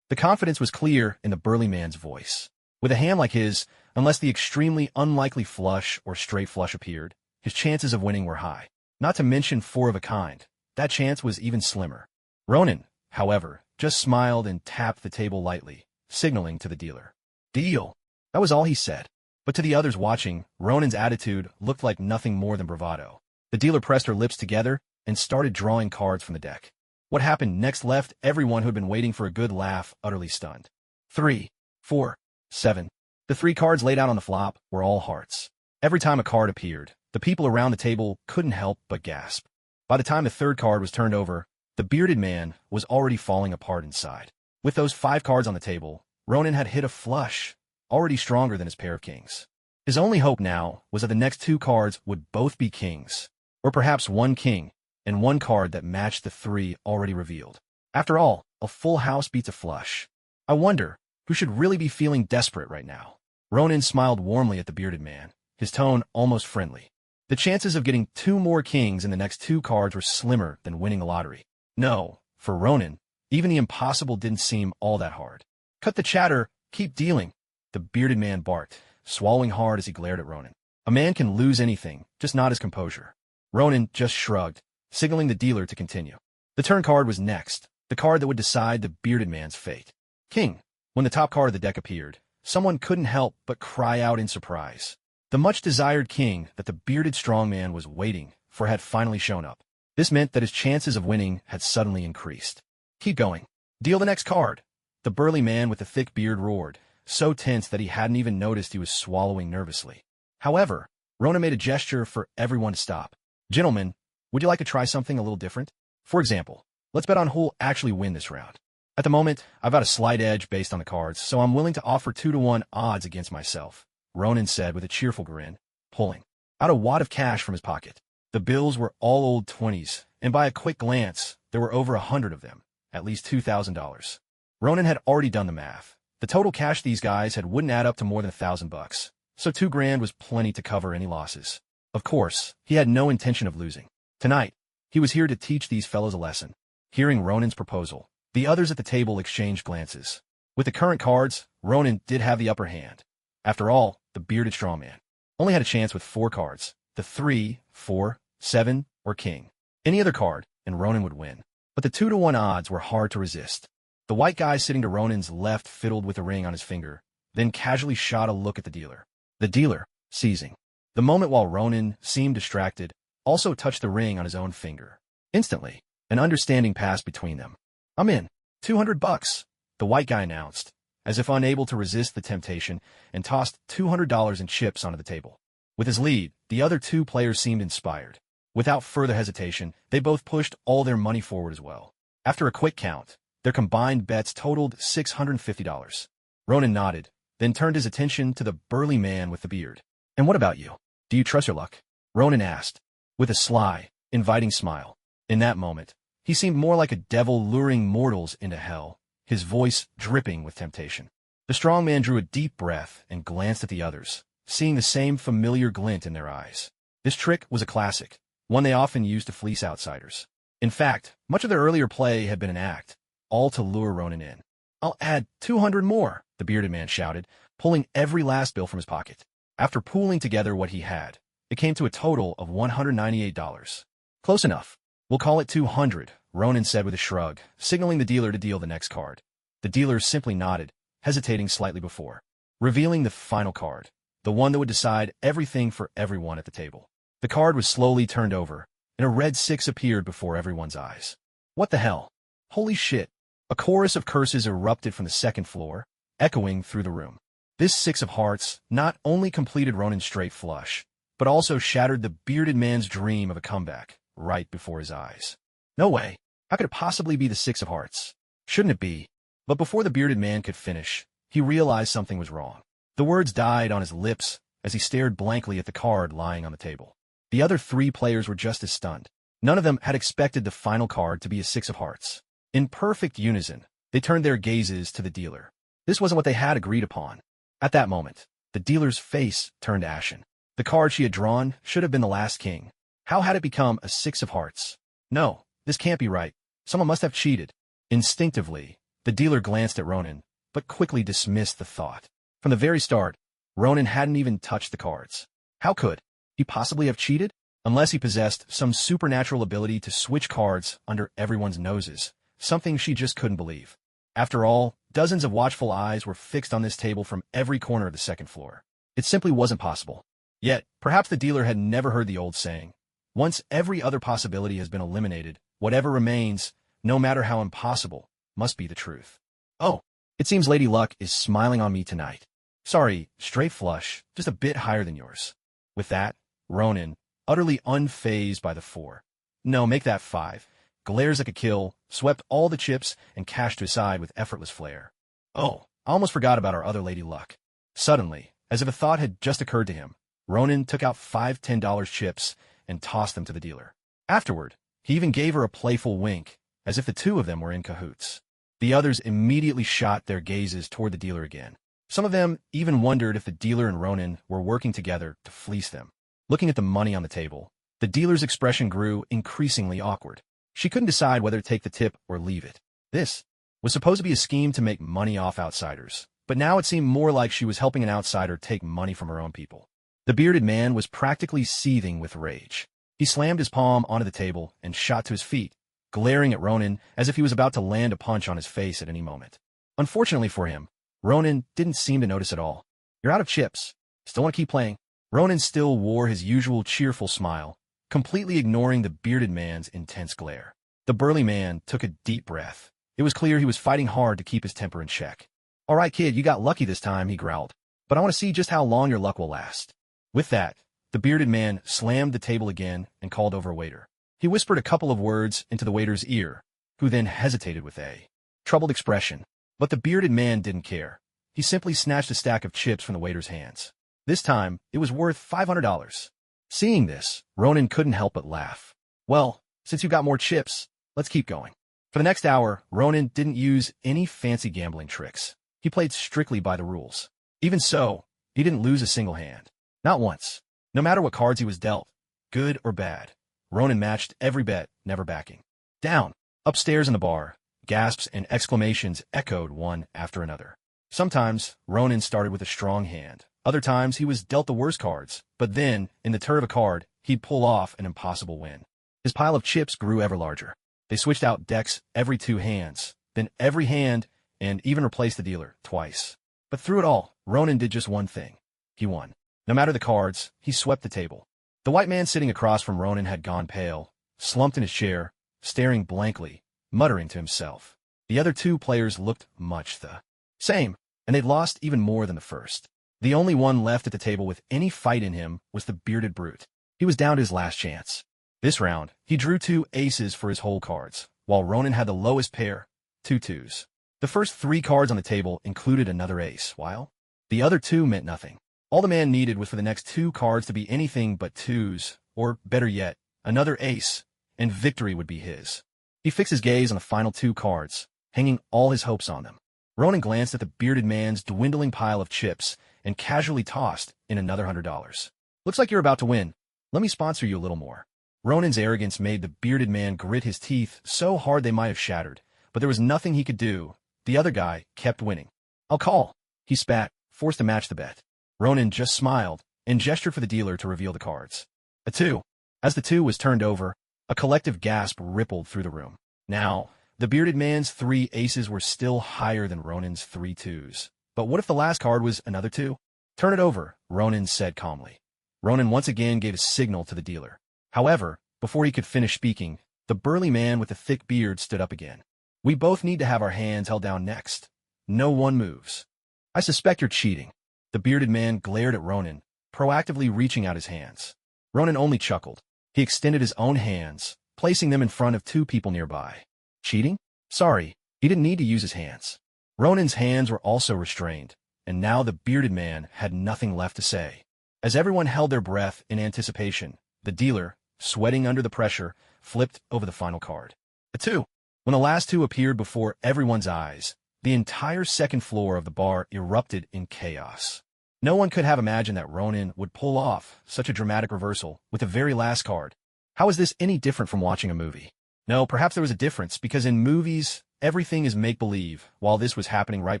The confidence was clear in the burly man's voice. With a hand like his, unless the extremely unlikely flush or straight flush appeared, his chances of winning were high. Not to mention 4 of a kind. That chance was even slimmer. Ronan, however, just smiled and tapped the table lightly, signaling to the dealer. "Deal." That was all he said. But to the others watching, Ronan's attitude looked like nothing more than bravado. The dealer pressed her lips together and started drawing cards from the deck. What happened next left everyone who had been waiting for a good laugh utterly stunned. 3, 4, 7. The 3 cards laid out on the flop were all hearts. Every time a card appeared, the people around the table couldn't help but gasp. By the time the 3rd card was turned over, the bearded man was already falling apart inside. With those 5 cards on the table, Ronan had hit a flush, already stronger than his pair of kings. His only hope now was that the next two cards would both be kings, or perhaps one king and one card that matched the three already revealed. After all, a full house beats a flush. I wonder who should really be feeling desperate right now. Ronan smiled warmly at the bearded man, his tone almost friendly. The chances of getting two more kings in the next two cards were slimmer than winning the lottery. No, for Ronan, even the impossible didn't seem all that hard. Cut the chatter, keep dealing, the bearded man barked, swallowing hard as he glared at Ronan. A man can lose anything, just not his composure. Ronan just shrugged, signaling the dealer to continue. The turn card was next, the card that would decide the bearded man's fate. King. When the top card of the deck appeared, someone couldn't help but cry out in surprise. The much-desired king that the bearded strongman was waiting for had finally shown up. This meant that his chances of winning had suddenly increased. Keep going. Deal the next card. The burly man with the thick beard roared, so tense that he hadn't even noticed he was swallowing nervously. However, Ronan made a gesture for everyone to stop. Gentlemen, would you like to try something a little different? For example, let's bet on who'll actually win this round. At the moment, I've got a slight edge based on the cards, so I'm willing to offer 2-to-1 odds against myself, Ronan said with a cheerful grin, pulling out a wad of cash from his pocket. The bills were all old 20s, and by a quick glance, there were over 100 of them, at least $2,000. Ronan had already done the math. The total cash these guys had wouldn't add up to more than $1,000, so $2,000 was plenty to cover any losses. Of course, he had no intention of losing. Tonight, he was here to teach these fellows a lesson. Hearing Ronan's proposal, the others at the table exchanged glances. With the current cards, Ronan did have the upper hand. After all, the bearded strongman only had a chance with 4 cards, the 3, 4, 7, or king. Any other card, and Ronan would win. But the 2-to-1 odds were hard to resist. The white guy sitting to Ronan's left fiddled with a ring on his finger, then casually shot a look at the dealer. The dealer, seizing the moment while Ronan seemed distracted, also touched the ring on his own finger. Instantly, an understanding passed between them. I'm in. $200, the white guy announced, as if unable to resist the temptation, and tossed $200 in chips onto the table. With his lead, the other two players seemed inspired. Without further hesitation, they both pushed all their money forward as well. After a quick count, their combined bets totaled $650. Ronan nodded, then turned his attention to the burly man with the beard. And what about you? Do you trust your luck? Ronan asked, with a sly, inviting smile. In that moment, he seemed more like a devil luring mortals into hell, his voice dripping with temptation. The strong man drew a deep breath and glanced at the others, seeing the same familiar glint in their eyes. This trick was a classic, one they often used to fleece outsiders. In fact, much of their earlier play had been an act, all to lure Ronan in. I'll add 200 more, the bearded man shouted, pulling every last bill from his pocket. After pooling together what he had, it came to a total of $198. Close enough. We'll call it 200, Ronan said with a shrug, signaling the dealer to deal the next card. The dealer simply nodded, hesitating slightly before revealing the final card, the one that would decide everything for everyone at the table. The card was slowly turned over, and a red 6 appeared before everyone's eyes. What the hell? Holy shit! A chorus of curses erupted from the second floor, echoing through the room. This 6 of hearts not only completed Ronan's straight flush, but also shattered the bearded man's dream of a comeback right before his eyes. No way. How could it possibly be the 6 of hearts? Shouldn't it be? But before the bearded man could finish, he realized something was wrong. The words died on his lips as he stared blankly at the card lying on the table. The other 3 players were just as stunned. None of them had expected the final card to be a 6 of hearts. In perfect unison, they turned their gazes to the dealer. This wasn't what they had agreed upon. At that moment, the dealer's face turned ashen. The card she had drawn should have been the last king. How had it become a 6 of hearts? No, this can't be right. Someone must have cheated. Instinctively, the dealer glanced at Ronan, but quickly dismissed the thought. From the very start, Ronan hadn't even touched the cards. How could he possibly have cheated? Unless he possessed some supernatural ability to switch cards under everyone's noses, something she just couldn't believe. After all, dozens of watchful eyes were fixed on this table from every corner of the second floor. It simply wasn't possible. Yet, perhaps the dealer had never heard the old saying, once every other possibility has been eliminated, whatever remains, no matter how impossible, must be the truth. Oh, it seems Lady Luck is smiling on me tonight. Sorry, straight flush, just a bit higher than yours. With that, Ronan, utterly unfazed by the 4. No, make that 5. Glares like a kill, swept all the chips and cash to his side with effortless flair. Oh, I almost forgot about our other Lady Luck. Suddenly, as if a thought had just occurred to him, Ronan took out 5 $10 chips and tossed them to the dealer. Afterward, he even gave her a playful wink, as if the two of them were in cahoots. The others immediately shot their gazes toward the dealer again. Some of them even wondered if the dealer and Ronan were working together to fleece them. Looking at the money on the table, the dealer's expression grew increasingly awkward. She couldn't decide whether to take the tip or leave it. This was supposed to be a scheme to make money off outsiders, but now it seemed more like she was helping an outsider take money from her own people. The bearded man was practically seething with rage. He slammed his palm onto the table and shot to his feet, glaring at Ronan as if he was about to land a punch on his face at any moment. Unfortunately for him, Ronan didn't seem to notice at all. "You're out of chips. Still want to keep playing?" Ronan still wore his usual cheerful smile, completely ignoring the bearded man's intense glare. The burly man took a deep breath. It was clear he was fighting hard to keep his temper in check. "All right, kid, you got lucky this time," he growled. "But I want to see just how long your luck will last." With that, the bearded man slammed the table again and called over a waiter. He whispered a couple of words into the waiter's ear, who then hesitated with a troubled expression. But the bearded man didn't care. He simply snatched a stack of chips from the waiter's hands. This time, it was worth $500. Seeing this, Ronan couldn't help but laugh. "Well, since you got more chips, let's keep going." For the next hour, Ronan didn't use any fancy gambling tricks. He played strictly by the rules. Even so, he didn't lose a single hand. Not once. No matter what cards he was dealt, good or bad, Ronan matched every bet, never backing. Down. Upstairs in the bar, gasps and exclamations echoed one after another. Sometimes, Ronan started with a strong hand. Other times, he was dealt the worst cards, but then, in the turn of a card, he'd pull off an impossible win. His pile of chips grew ever larger. They switched out decks every 2 hands, then every hand, and even replaced the dealer twice. But through it all, Ronan did just one thing. He won. No matter the cards, he swept the table. The white man sitting across from Ronan had gone pale, slumped in his chair, staring blankly, muttering to himself. The other 2 players looked much the same, and they'd lost even more than the first. The only one left at the table with any fight in him was the bearded brute. He was down to his last chance. This round, he drew 2 aces for his whole cards, while Ronan had the lowest pair, 2 twos. The first 3 cards on the table included another ace, while the other 2 meant nothing. All the man needed was for the next 2 cards to be anything but twos, or better yet, another ace, and victory would be his. He fixed his gaze on the final 2 cards, hanging all his hopes on them. Ronan glanced at the bearded man's dwindling pile of chips and casually tossed in another $100. "Looks like you're about to win. Let me sponsor you a little more." Ronan's arrogance made the bearded man grit his teeth so hard they might have shattered, but there was nothing he could do. The other guy kept winning. "I'll call," he spat, forced to match the bet. Ronan just smiled and gestured for the dealer to reveal the cards. A 2. As the 2 was turned over, a collective gasp rippled through the room. Now, the bearded man's 3 aces were still higher than Ronan's 3 twos. But what if the last card was another 2? "Turn it over," Ronan said calmly. Ronan once again gave a signal to the dealer. However, before he could finish speaking, the burly man with the thick beard stood up again. "We both need to have our hands held down next. No one moves." "I suspect you're cheating." The bearded man glared at Ronan, proactively reaching out his hands. Ronan only chuckled. He extended his own hands, placing them in front of 2 people nearby. Cheating? Sorry, he didn't need to use his hands. Ronan's hands were also restrained, and now the bearded man had nothing left to say. As everyone held their breath in anticipation, the dealer, sweating under the pressure, flipped over the final card. A 2. When the last 2 appeared before everyone's eyes, the entire second floor of the bar erupted in chaos. No one could have imagined that Ronan would pull off such a dramatic reversal with the very last card. How is this any different from watching a movie? No, perhaps there was a difference, because in movies, everything is make-believe, while this was happening right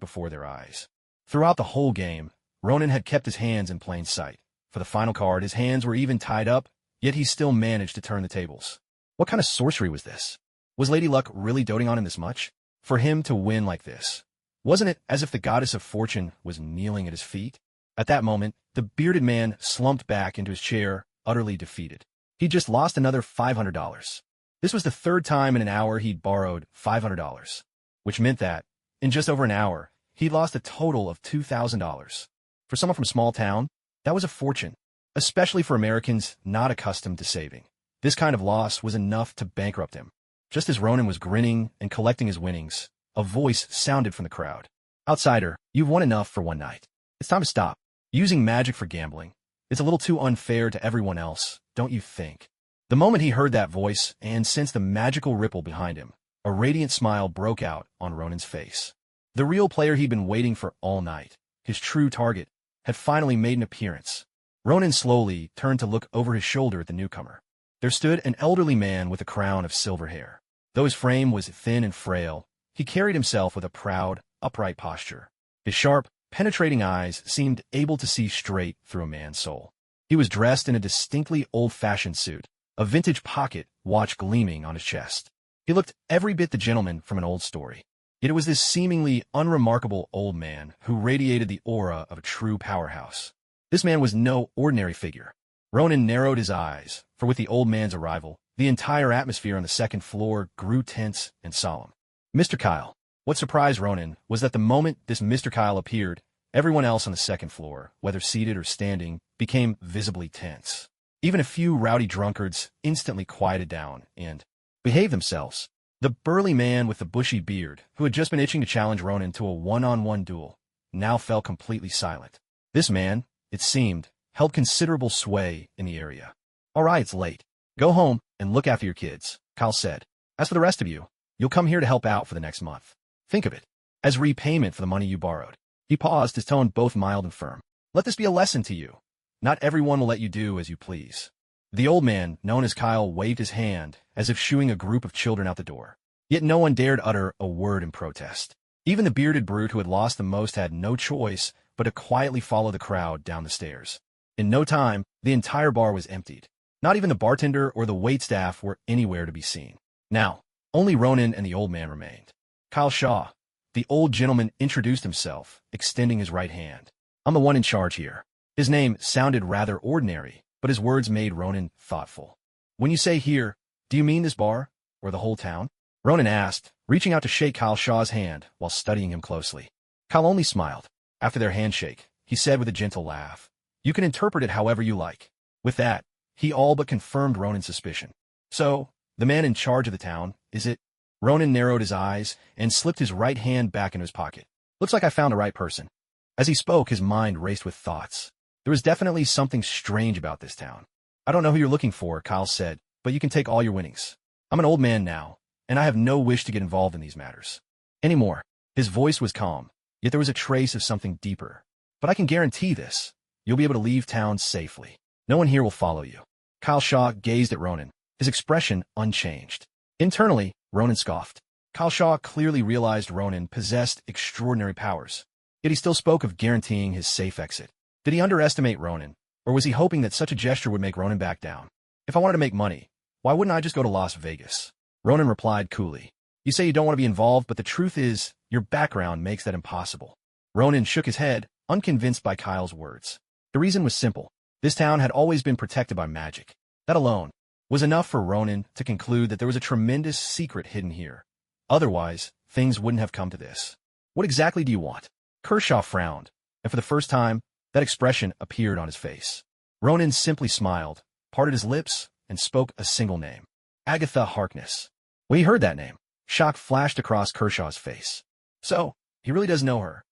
before their eyes. Throughout the whole game, Ronan had kept his hands in plain sight. For the final card, his hands were even tied up, yet he still managed to turn the tables. What kind of sorcery was this? Was Lady Luck really doting on him this much? For him to win like this? Wasn't it as if the goddess of fortune was kneeling at his feet? At that moment, the bearded man slumped back into his chair, utterly defeated. He'd just lost another $500. This was the 3rd time in an hour he'd borrowed $500, which meant that, in just over an hour, he'd lost a total of $2,000. For someone from a small town, that was a fortune, especially for Americans not accustomed to saving. This kind of loss was enough to bankrupt him. Just as Ronan was grinning and collecting his winnings, a voice sounded from the crowd. "Outsider, you've won enough for one night. It's time to stop. Using magic for gambling. It's a little too unfair to everyone else, don't you think? The moment he heard that voice and sensed the magical ripple behind him, a radiant smile broke out on Ronan's face. The real player he'd been waiting for all night, his true target, had finally made an appearance. Ronan slowly turned to look over his shoulder at the newcomer. There stood an elderly man with a crown of silver hair. Though his frame was thin and frail, he carried himself with a proud, upright posture. His sharp, penetrating eyes seemed able to see straight through a man's soul. He was dressed in a distinctly old-fashioned suit, a vintage pocket watch gleaming on his chest. He looked every bit the gentleman from an old story. Yet it was this seemingly unremarkable old man who radiated the aura of a true powerhouse. This man was no ordinary figure. Ronan narrowed his eyes, for with the old man's arrival, the entire atmosphere on the second floor grew tense and solemn. Mr. Kyle. What surprised Ronan was that the moment this Mr. Kyle appeared, everyone else on the second floor, whether seated or standing, became visibly tense. Even a few rowdy drunkards instantly quieted down and behaved themselves. The burly man with the bushy beard, who had just been itching to challenge Ronan to a one-on-one duel, now fell completely silent. This man, it seemed, held considerable sway in the area. "All right, it's late. Go home and look after your kids," Kyle said. "As for the rest of you, you'll come here to help out for the next month. Think of it as repayment for the money you borrowed." He paused, his tone both mild and firm. "Let this be a lesson to you. Not everyone will let you do as you please." The old man, known as Kyle, waved his hand as if shooing a group of children out the door. Yet no one dared utter a word in protest. Even the bearded brute who had lost the most had no choice but to quietly follow the crowd down the stairs. In no time, the entire bar was emptied. Not even the bartender or the waitstaff were anywhere to be seen. Now, only Ronan and the old man remained. "Kyle Shaw." The old gentleman introduced himself, extending his right hand. "I'm the one in charge here." His name sounded rather ordinary, but his words made Ronan thoughtful. "When you say here, do you mean this bar, or the whole town?" Ronan asked, reaching out to shake Kyle Shaw's hand while studying him closely. Kyle only smiled. After their handshake, he said with a gentle laugh, "You can interpret it however you like." With that, he all but confirmed Ronan's suspicion. "So, the man in charge of the town, is it?" Ronan narrowed his eyes and slipped his right hand back into his pocket. "Looks like I found the right person." As he spoke, his mind raced with thoughts. There was definitely something strange about this town. "I don't know who you're looking for," Kyle said, "but you can take all your winnings. I'm an old man now, and I have no wish to get involved in these matters anymore." His voice was calm, yet there was a trace of something deeper. "But I can guarantee this. You'll be able to leave town safely. No one here will follow you." Kyle Shaw gazed at Ronan, his expression unchanged. Internally, Ronan scoffed. Kyle Shaw clearly realized Ronan possessed extraordinary powers, yet he still spoke of guaranteeing his safe exit. Did he underestimate Ronan, or was he hoping that such a gesture would make Ronan back down? "If I wanted to make money, why wouldn't I just go to Las Vegas?" Ronan replied coolly. "You say you don't want to be involved, but the truth is, your background makes that impossible." Ronan shook his head, unconvinced by Kyle's words. The reason was simple. This town had always been protected by magic. That alone was enough for Ronan to conclude that there was a tremendous secret hidden here. Otherwise, things wouldn't have come to this. "What exactly do you want?" Kershaw frowned, and for the first time, that expression appeared on his face. Ronan simply smiled, parted his lips, and spoke a single name. "Agatha Harkness." When he heard that name, shock flashed across Kershaw's face. "So, he really does know her.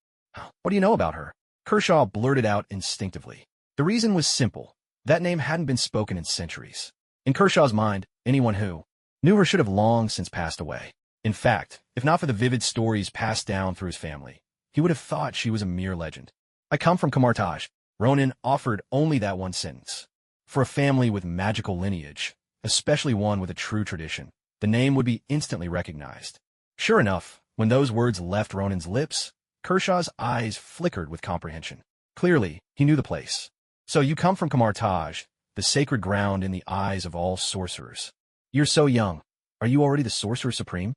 What do you know about her?" Kershaw blurted out instinctively. The reason was simple. That name hadn't been spoken in centuries. In Kershaw's mind, anyone who knew her should have long since passed away. In fact, if not for the vivid stories passed down through his family, he would have thought she was a mere legend. "I come from Kamartaj." Ronan offered only that one sentence. For a family with magical lineage, especially one with a true tradition, the name would be instantly recognized. Sure enough, when those words left Ronan's lips, Kershaw's eyes flickered with comprehension. Clearly, he knew the place. "So you come from Kamartaj, the sacred ground in the eyes of all sorcerers. You're so young. Are you already the Sorcerer Supreme?"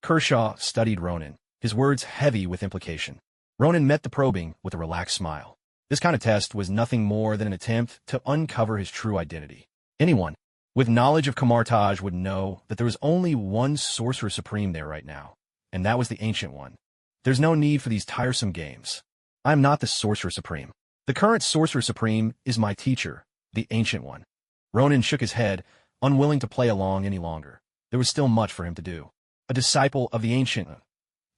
Kershaw studied Ronan, his words heavy with implication. Ronan met the probing with a relaxed smile. This kind of test was nothing more than an attempt to uncover his true identity. Anyone with knowledge of Kamartaj would know that there was only one Sorcerer Supreme there right now, and that was the Ancient One. "There's no need for these tiresome games. I'm not the Sorcerer Supreme. The current Sorcerer Supreme is my teacher, the Ancient One." Ronan shook his head, unwilling to play along any longer. There was still much for him to do. "A disciple of the Ancient."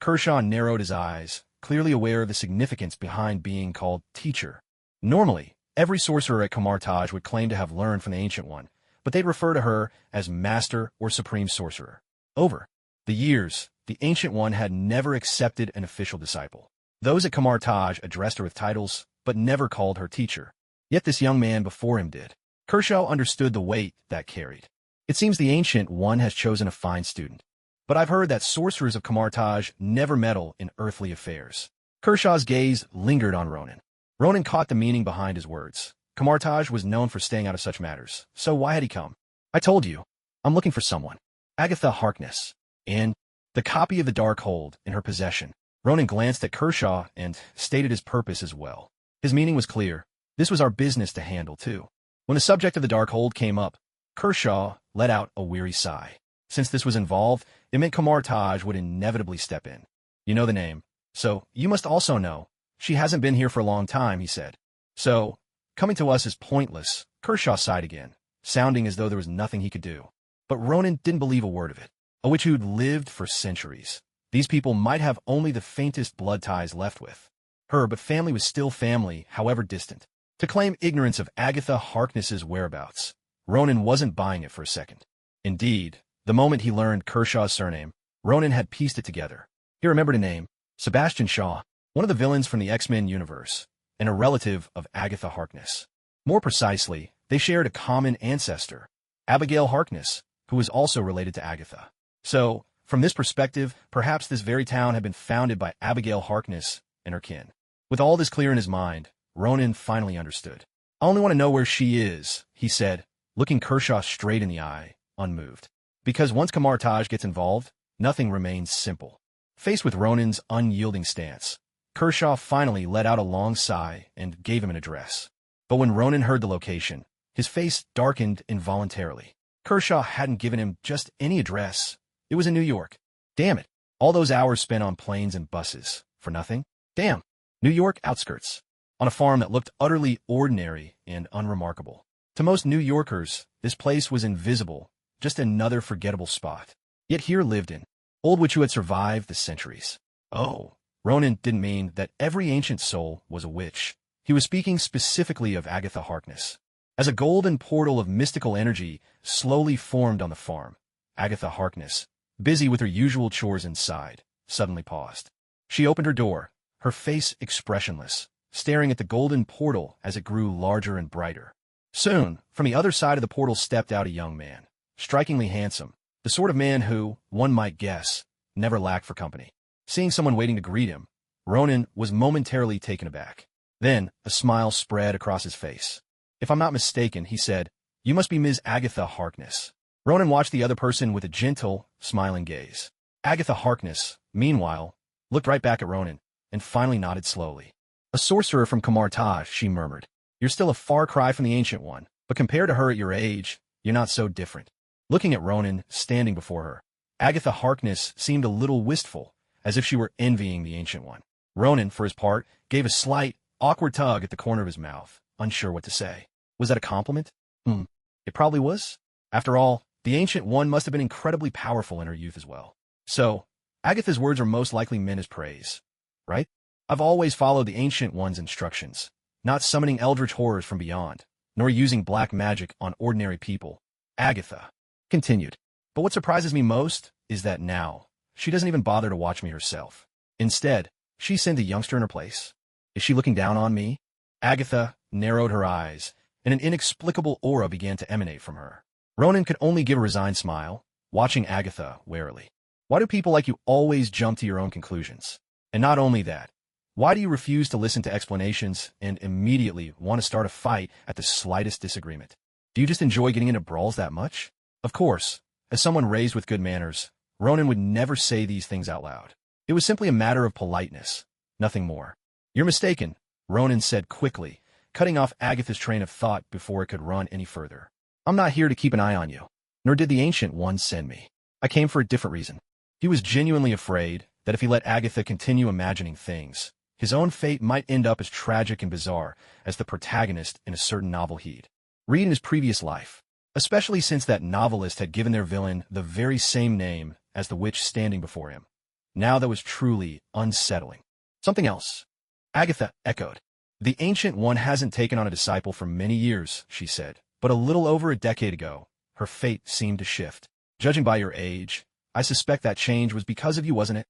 Kershaw narrowed his eyes, clearly aware of the significance behind being called teacher. Normally, every sorcerer at Camartage would claim to have learned from the Ancient One, but they'd refer to her as Master or Supreme Sorcerer. Over the years, the Ancient One had never accepted an official disciple. Those at Camartage addressed her with titles, but never called her teacher. Yet this young man before him did. Kershaw understood the weight that carried. It seems the Ancient One has chosen a fine student. But I've heard that sorcerers of Camartage never meddle in earthly affairs. Kershaw's gaze lingered on Ronan. Ronan caught the meaning behind his words. Camartage was known for staying out of such matters, so why had he come? I told you, I'm looking for someone. Agatha Harkness. And the copy of the Dark Hold in her possession. Ronan glanced at Kershaw and stated his purpose as well. His meaning was clear. This was our business to handle, too. When the subject of the Dark Hold came up, Kershaw let out a weary sigh. Since this was involved, it meant Camartage would inevitably step in. You know the name. So, you must also know. She hasn't been here for a long time, he said. So, coming to us is pointless. Kershaw sighed again, sounding as though there was nothing he could do. But Ronan didn't believe a word of it. A witch who'd lived for centuries. These people might have only the faintest blood ties left with her, but family was still family, however distant. To claim ignorance of Agatha Harkness's whereabouts, Ronan wasn't buying it for a second. Indeed, the moment he learned Kershaw's surname, Ronan had pieced it together. He remembered a name, Sebastian Shaw, one of the villains from the X-Men universe, and a relative of Agatha Harkness. More precisely, they shared a common ancestor, Abigail Harkness, who was also related to Agatha. So, from this perspective, perhaps this very town had been founded by Abigail Harkness and her kin. With all this clear in his mind, Ronan finally understood. I only want to know where she is, he said, looking Kershaw straight in the eye, unmoved. Because once Camartage gets involved, nothing remains simple. Faced with Ronan's unyielding stance, Kershaw finally let out a long sigh and gave him an address. But when Ronan heard the location, his face darkened involuntarily. Kershaw hadn't given him just any address. It was in New York. Damn it. All those hours spent on planes and buses. For nothing? Damn. New York outskirts. On a farm that looked utterly ordinary and unremarkable. To most New Yorkers, this place was invisible, just another forgettable spot. Yet here lived an old witch who had survived the centuries. Oh, Ronan didn't mean that every ancient soul was a witch. He was speaking specifically of Agatha Harkness. As a golden portal of mystical energy slowly formed on the farm, Agatha Harkness, busy with her usual chores inside, suddenly paused. She opened her door, her face expressionless, staring at the golden portal as it grew larger and brighter. Soon, from the other side of the portal stepped out a young man, strikingly handsome, the sort of man who, one might guess, never lacked for company. Seeing someone waiting to greet him, Ronan was momentarily taken aback. Then, a smile spread across his face. If I'm not mistaken, he said, you must be Ms. Agatha Harkness. Ronan watched the other person with a gentle, smiling gaze. Agatha Harkness, meanwhile, looked right back at Ronan, and finally nodded slowly. A sorcerer from Camartage, she murmured. You're still a far cry from the Ancient One, but compared to her at your age, you're not so different. Looking at Ronan, standing before her, Agatha Harkness seemed a little wistful, as if she were envying the Ancient One. Ronan, for his part, gave a slight, awkward tug at the corner of his mouth, unsure what to say. Was that a compliment? It probably was. After all, the Ancient One must have been incredibly powerful in her youth as well. So, Agatha's words are most likely meant as praise, right? I've always followed the Ancient One's instructions, not summoning eldritch horrors from beyond, nor using black magic on ordinary people. Agatha continued. But what surprises me most is that now, she doesn't even bother to watch me herself. Instead, she sent a youngster in her place. Is she looking down on me? Agatha narrowed her eyes, and an inexplicable aura began to emanate from her. Ronan could only give a resigned smile, watching Agatha warily. Why do people like you always jump to your own conclusions? And not only that, why do you refuse to listen to explanations and immediately want to start a fight at the slightest disagreement? Do you just enjoy getting into brawls that much? Of course, as someone raised with good manners, Ronan would never say these things out loud. It was simply a matter of politeness, nothing more. You're mistaken, Ronan said quickly, cutting off Agatha's train of thought before it could run any further. I'm not here to keep an eye on you, nor did the Ancient One send me. I came for a different reason. He was genuinely afraid that if he let Agatha continue imagining things, his own fate might end up as tragic and bizarre as the protagonist in a certain novel he'd read in his previous life, especially since that novelist had given their villain the very same name as the witch standing before him. Now that was truly unsettling. Something else, Agatha echoed. The Ancient One hasn't taken on a disciple for many years, she said, but a little over a decade ago, her fate seemed to shift. Judging by your age, I suspect that change was because of you, wasn't it?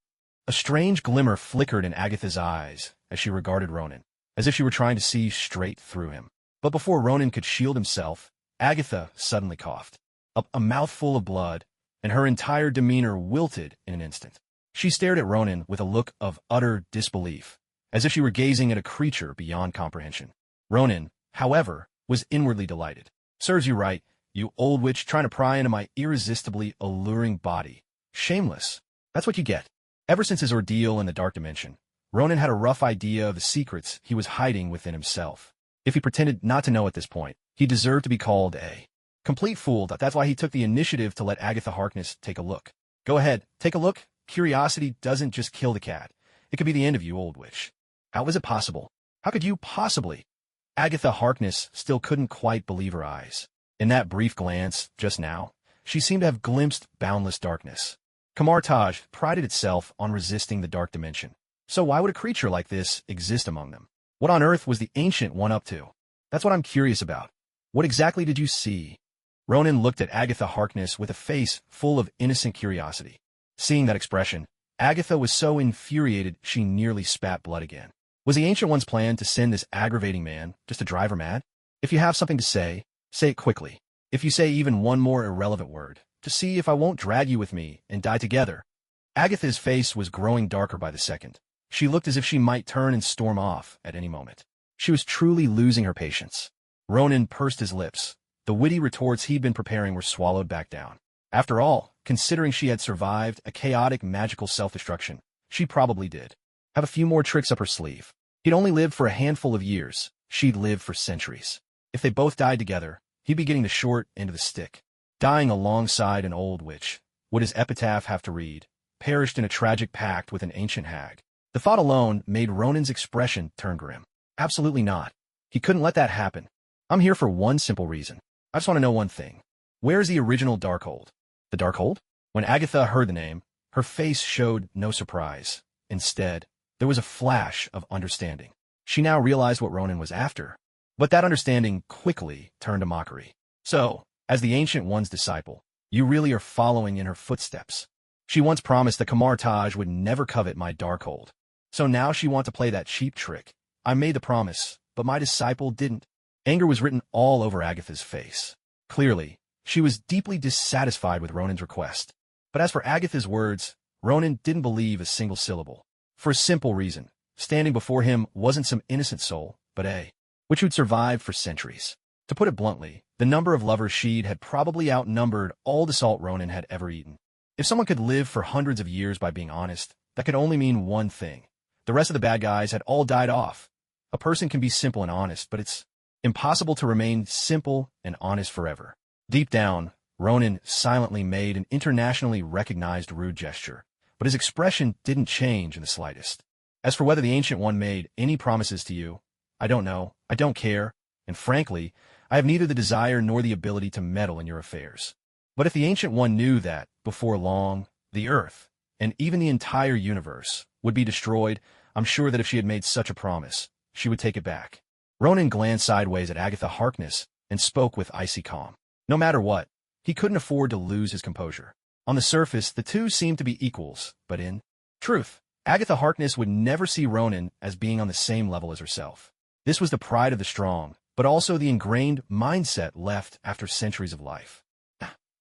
A strange glimmer flickered in Agatha's eyes as she regarded Ronan, as if she were trying to see straight through him. But before Ronan could shield himself, Agatha suddenly coughed up a mouthful of blood, and her entire demeanor wilted in an instant. She stared at Ronan with a look of utter disbelief, as if she were gazing at a creature beyond comprehension. Ronan, however, was inwardly delighted. Serves you right, you old witch trying to pry into my irresistibly alluring body. Shameless. That's what you get. Ever since his ordeal in the Dark Dimension, Ronan had a rough idea of the secrets he was hiding within himself. If he pretended not to know at this point, he deserved to be called a complete fool. That's why he took the initiative to let Agatha Harkness take a look. Go ahead, take a look. Curiosity doesn't just kill the cat. It could be the end of you, old witch. How is it possible? How could you possibly? Agatha Harkness still couldn't quite believe her eyes. In that brief glance, just now, she seemed to have glimpsed boundless darkness. Kamartaj prided itself on resisting the Dark Dimension. So why would a creature like this exist among them? What on earth was the Ancient One up to? That's what I'm curious about. What exactly did you see? Ronan looked at Agatha Harkness with a face full of innocent curiosity. Seeing that expression, Agatha was so infuriated she nearly spat blood again. Was the Ancient One's plan to send this aggravating man just to drive her mad? If you have something to say it quickly. If you say even one more irrelevant word, to see if I won't drag you with me and die together. Agatha's face was growing darker by the second. She looked as if she might turn and storm off at any moment. She was truly losing her patience. Ronan pursed his lips. The witty retorts he'd been preparing were swallowed back down. After all, considering she had survived a chaotic magical self-destruction, she probably did have a few more tricks up her sleeve. He'd only lived for a handful of years. She'd lived for centuries. If they both died together, he'd be getting the short end of the stick. Dying alongside an old witch. Would his epitaph have to read, perished in a tragic pact with an ancient hag? The thought alone made Ronan's expression turn grim. Absolutely not. He couldn't let that happen. I'm here for one simple reason. I just want to know one thing. Where's the original Darkhold? The Darkhold? When Agatha heard the name, her face showed no surprise. Instead, there was a flash of understanding. She now realized what Ronan was after. But that understanding quickly turned to mockery. So, as the Ancient One's disciple, you really are following in her footsteps. She once promised that Kamartaj would never covet my Darkhold. So now she wants to play that cheap trick. I made the promise, but my disciple didn't. Anger was written all over Agatha's face. Clearly, she was deeply dissatisfied with Ronan's request. But as for Agatha's words, Ronan didn't believe a single syllable. For a simple reason. Standing before him wasn't some innocent soul, but a which who'd survived for centuries. To put it bluntly, the number of lovers she'd had probably outnumbered all the salt Ronan had ever eaten. If someone could live for hundreds of years by being honest, that could only mean one thing. The rest of the bad guys had all died off. A person can be simple and honest, but it's impossible to remain simple and honest forever. Deep down, Ronan silently made an internationally recognized rude gesture, but his expression didn't change in the slightest. As for whether the Ancient One made any promises to you, I don't know, I don't care, and frankly, I have neither the desire nor the ability to meddle in your affairs. But if the Ancient One knew that, before long, the Earth, and even the entire universe, would be destroyed, I'm sure that if she had made such a promise, she would take it back. Ronan glanced sideways at Agatha Harkness and spoke with icy calm. No matter what, he couldn't afford to lose his composure. On the surface, the two seemed to be equals, but in truth, Agatha Harkness would never see Ronan as being on the same level as herself. This was the pride of the strong, but also the ingrained mindset left after centuries of life.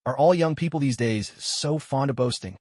Are all young people these days so fond of boasting?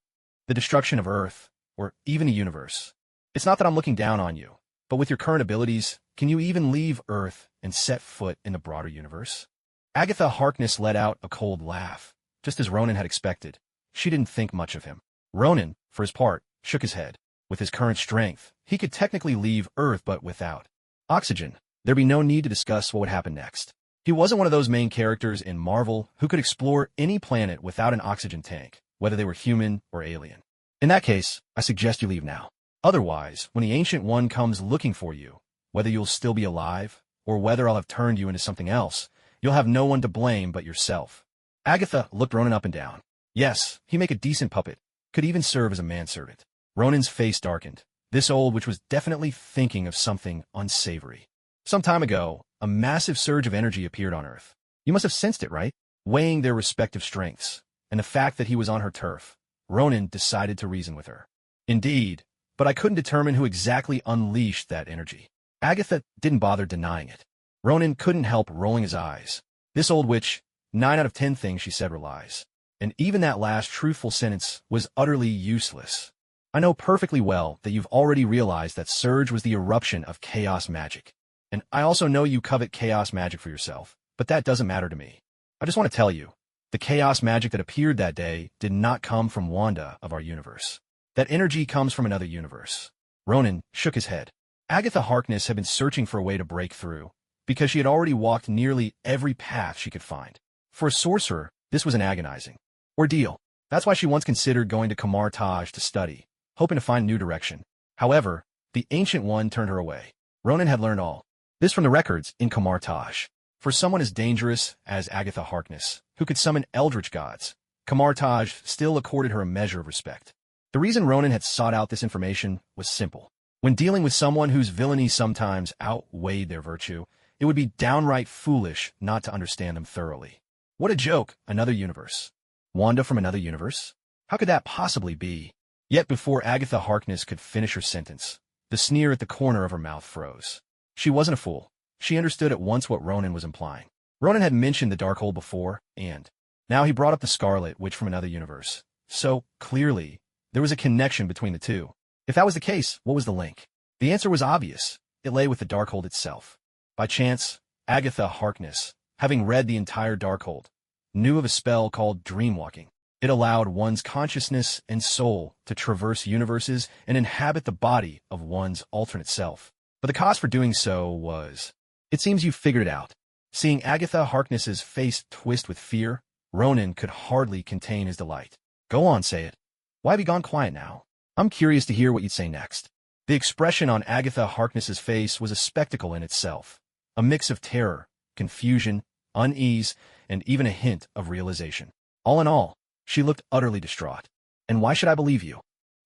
The destruction of Earth, or even the universe. It's not that I'm looking down on you, but with your current abilities, can you even leave Earth and set foot in the broader universe? Agatha Harkness let out a cold laugh, just as Ronan had expected. She didn't think much of him. Ronan, for his part, shook his head. With his current strength, he could technically leave Earth, but without oxygen, there'd be no need to discuss what would happen next. He wasn't one of those main characters in Marvel who could explore any planet without an oxygen tank, whether they were human or alien. In that case, I suggest you leave now. Otherwise, when the Ancient One comes looking for you, whether you'll still be alive, or whether I'll have turned you into something else, you'll have no one to blame but yourself. Agatha looked Ronan up and down. Yes, he'd make a decent puppet, could even serve as a manservant. Ronan's face darkened. This old witch was definitely thinking of something unsavory. Some time ago, a massive surge of energy appeared on Earth. You must have sensed it, right? Weighing their respective strengths, and the fact that he was on her turf, Ronan decided to reason with her. Indeed, but I couldn't determine who exactly unleashed that energy. Agatha didn't bother denying it. Ronan couldn't help rolling his eyes. This old witch, 9 out of 10 things she said were lies. And even that last truthful sentence was utterly useless. I know perfectly well that you've already realized that surge was the eruption of chaos magic. And I also know you covet chaos magic for yourself, but that doesn't matter to me. I just want to tell you, the chaos magic that appeared that day did not come from Wanda of our universe. That energy comes from another universe. Ronan shook his head. Agatha Harkness had been searching for a way to break through, because she had already walked nearly every path she could find. For a sorcerer, this was an agonizing ordeal. That's why she once considered going to Kamar Taj to study, hoping to find a new direction. However, the Ancient One turned her away. Ronan had learned all this from the records in Kamar Taj. For someone as dangerous as Agatha Harkness, who could summon eldritch gods, Kamar Taj still accorded her a measure of respect. The reason Ronan had sought out this information was simple. When dealing with someone whose villainy sometimes outweighed their virtue, it would be downright foolish not to understand them thoroughly. What a joke, another universe. Wanda from another universe? How could that possibly be? Yet before Agatha Harkness could finish her sentence, the sneer at the corner of her mouth froze. She wasn't a fool. She understood at once what Ronan was implying. Ronan had mentioned the Darkhold before, and now he brought up the Scarlet Witch from another universe. So, clearly, there was a connection between the two. If that was the case, what was the link? The answer was obvious. It lay with the Darkhold itself. By chance, Agatha Harkness, having read the entire Darkhold, knew of a spell called dreamwalking. It allowed one's consciousness and soul to traverse universes and inhabit the body of one's alternate self. But the cost for doing so was... It seems you figured it out. Seeing Agatha Harkness's face twist with fear, Ronan could hardly contain his delight. Go on, say it. Why be gone quiet now? I'm curious to hear what you'd say next. The expression on Agatha Harkness's face was a spectacle in itself. A mix of terror, confusion, unease, and even a hint of realization. All in all, she looked utterly distraught. And why should I believe you?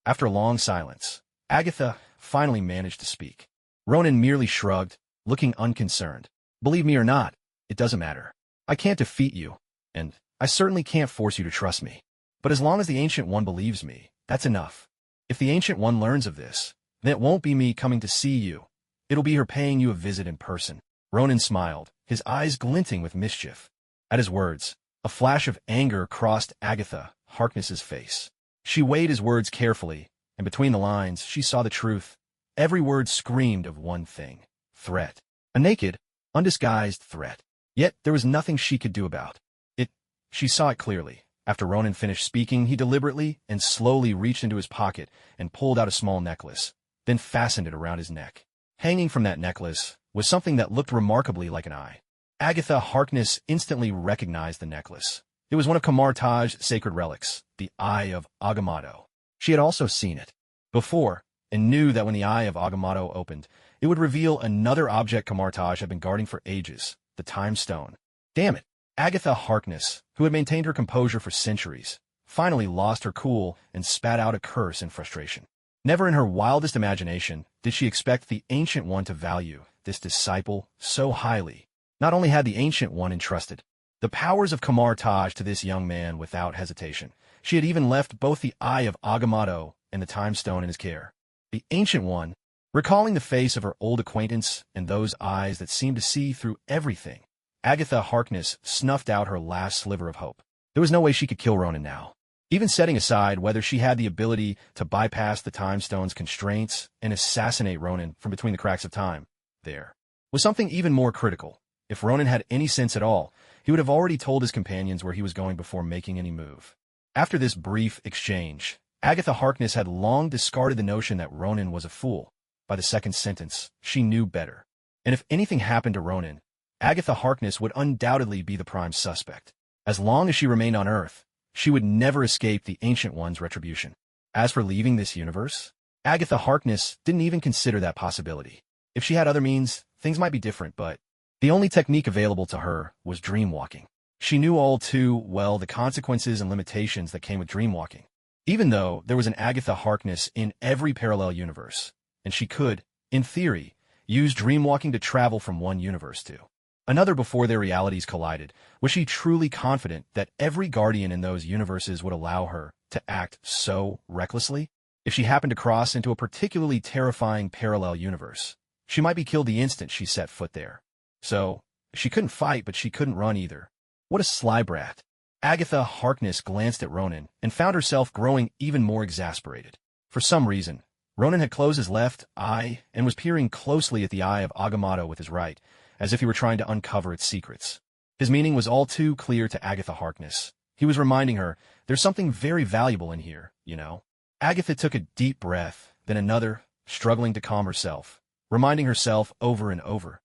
After a long silence, Agatha finally managed to speak. Ronan merely shrugged, looking unconcerned. Believe me or not, it doesn't matter. I can't defeat you, and I certainly can't force you to trust me. But as long as the Ancient One believes me, that's enough. If the Ancient One learns of this, then it won't be me coming to see you. It'll be her paying you a visit in person. Ronan smiled, his eyes glinting with mischief. At his words, a flash of anger crossed Agatha Harkness's face. She weighed his words carefully, and between the lines, she saw the truth. Every word screamed of one thing. Threat. A naked, undisguised threat. Yet there was nothing she could do about it. She saw it clearly. After Ronan finished speaking, he deliberately and slowly reached into his pocket and pulled out a small necklace, then fastened it around his neck. Hanging from that necklace was something that looked remarkably like an eye. Agatha Harkness instantly recognized the necklace. It was one of Kamar Taj's sacred relics, the Eye of Agamotto. She had also seen it before, and knew that when the Eye of Agamotto opened, it would reveal another object Kamar Taj had been guarding for ages, the Time Stone. Damn it! Agatha Harkness, who had maintained her composure for centuries, finally lost her cool and spat out a curse in frustration. Never in her wildest imagination did she expect the Ancient One to value this disciple so highly. Not only had the Ancient One entrusted the powers of Kamar Taj to this young man without hesitation, she had even left both the Eye of Agamotto and the Time Stone in his care. The Ancient One, recalling the face of her old acquaintance and those eyes that seemed to see through everything, Agatha Harkness snuffed out her last sliver of hope. There was no way she could kill Ronan now. Even setting aside whether she had the ability to bypass the Time Stone's constraints and assassinate Ronan from between the cracks of time, there was something even more critical. If Ronan had any sense at all, he would have already told his companions where he was going before making any move. After this brief exchange, Agatha Harkness had long discarded the notion that Ronan was a fool. By the second sentence, she knew better. And if anything happened to Ronan, Agatha Harkness would undoubtedly be the prime suspect. As long as she remained on Earth, she would never escape the Ancient One's retribution. As for leaving this universe, Agatha Harkness didn't even consider that possibility. If she had other means, things might be different, but the only technique available to her was dreamwalking. She knew all too well the consequences and limitations that came with dreamwalking. Even though there was an Agatha Harkness in every parallel universe, and she could, in theory, used dreamwalking to travel from one universe to another before their realities collided. Was she truly confident that every guardian in those universes would allow her to act so recklessly? If she happened to cross into a particularly terrifying parallel universe, she might be killed the instant she set foot there. So, she couldn't fight, but she couldn't run either. What a sly brat. Agatha Harkness glanced at Ronan and found herself growing even more exasperated. For some reason, Ronan had closed his left eye and was peering closely at the eye of Agamotto with his right, as if he were trying to uncover its secrets. His meaning was all too clear to Agatha Harkness. He was reminding her, there's something very valuable in here, you know. Agatha took a deep breath, then another, struggling to calm herself, reminding herself over and over,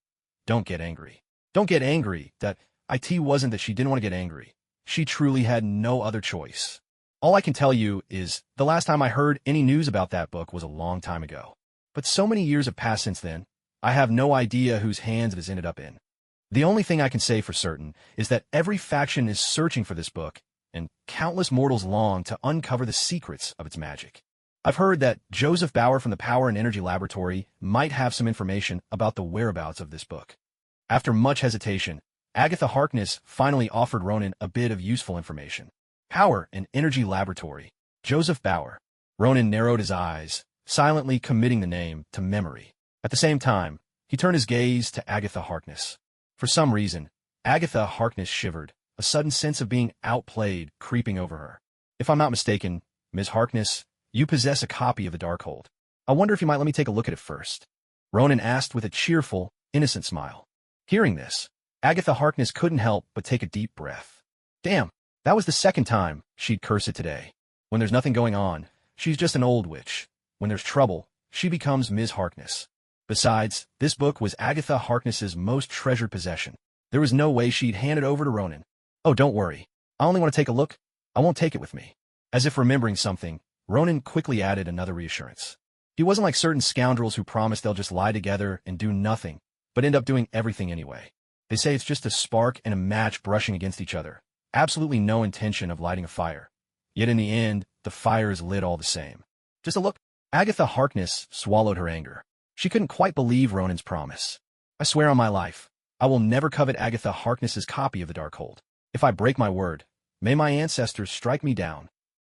don't get angry. Don't get angry. That it wasn't that she didn't want to get angry. She truly had no other choice. All I can tell you is, the last time I heard any news about that book was a long time ago. But so many years have passed since then, I have no idea whose hands it has ended up in. The only thing I can say for certain is that every faction is searching for this book, and countless mortals long to uncover the secrets of its magic. I've heard that Joseph Bauer from the Power and Energy Laboratory might have some information about the whereabouts of this book. After much hesitation, Agatha Harkness finally offered Ronan a bit of useful information. Power and Energy Laboratory. Joseph Bauer. Ronan narrowed his eyes, silently committing the name to memory. At the same time, he turned his gaze to Agatha Harkness. For some reason, Agatha Harkness shivered, a sudden sense of being outplayed creeping over her. If I'm not mistaken, Ms. Harkness, you possess a copy of the Darkhold. I wonder if you might let me take a look at it first. Ronan asked with a cheerful, innocent smile. Hearing this, Agatha Harkness couldn't help but take a deep breath. Damn, that was the second time she'd curse it today. When there's nothing going on, she's just an old witch. When there's trouble, she becomes Ms. Harkness. Besides, this book was Agatha Harkness's most treasured possession. There was no way she'd hand it over to Ronan. Oh, don't worry. I only want to take a look. I won't take it with me. As if remembering something, Ronan quickly added another reassurance. He wasn't like certain scoundrels who promise they'll just lie together and do nothing, but end up doing everything anyway. They say it's just a spark and a match brushing against each other. Absolutely no intention of lighting a fire. Yet in the end, the fire is lit all the same. Just a look. Agatha Harkness swallowed her anger. She couldn't quite believe Ronan's promise. I swear on my life, I will never covet Agatha Harkness's copy of the Darkhold. If I break my word, may my ancestors strike me down.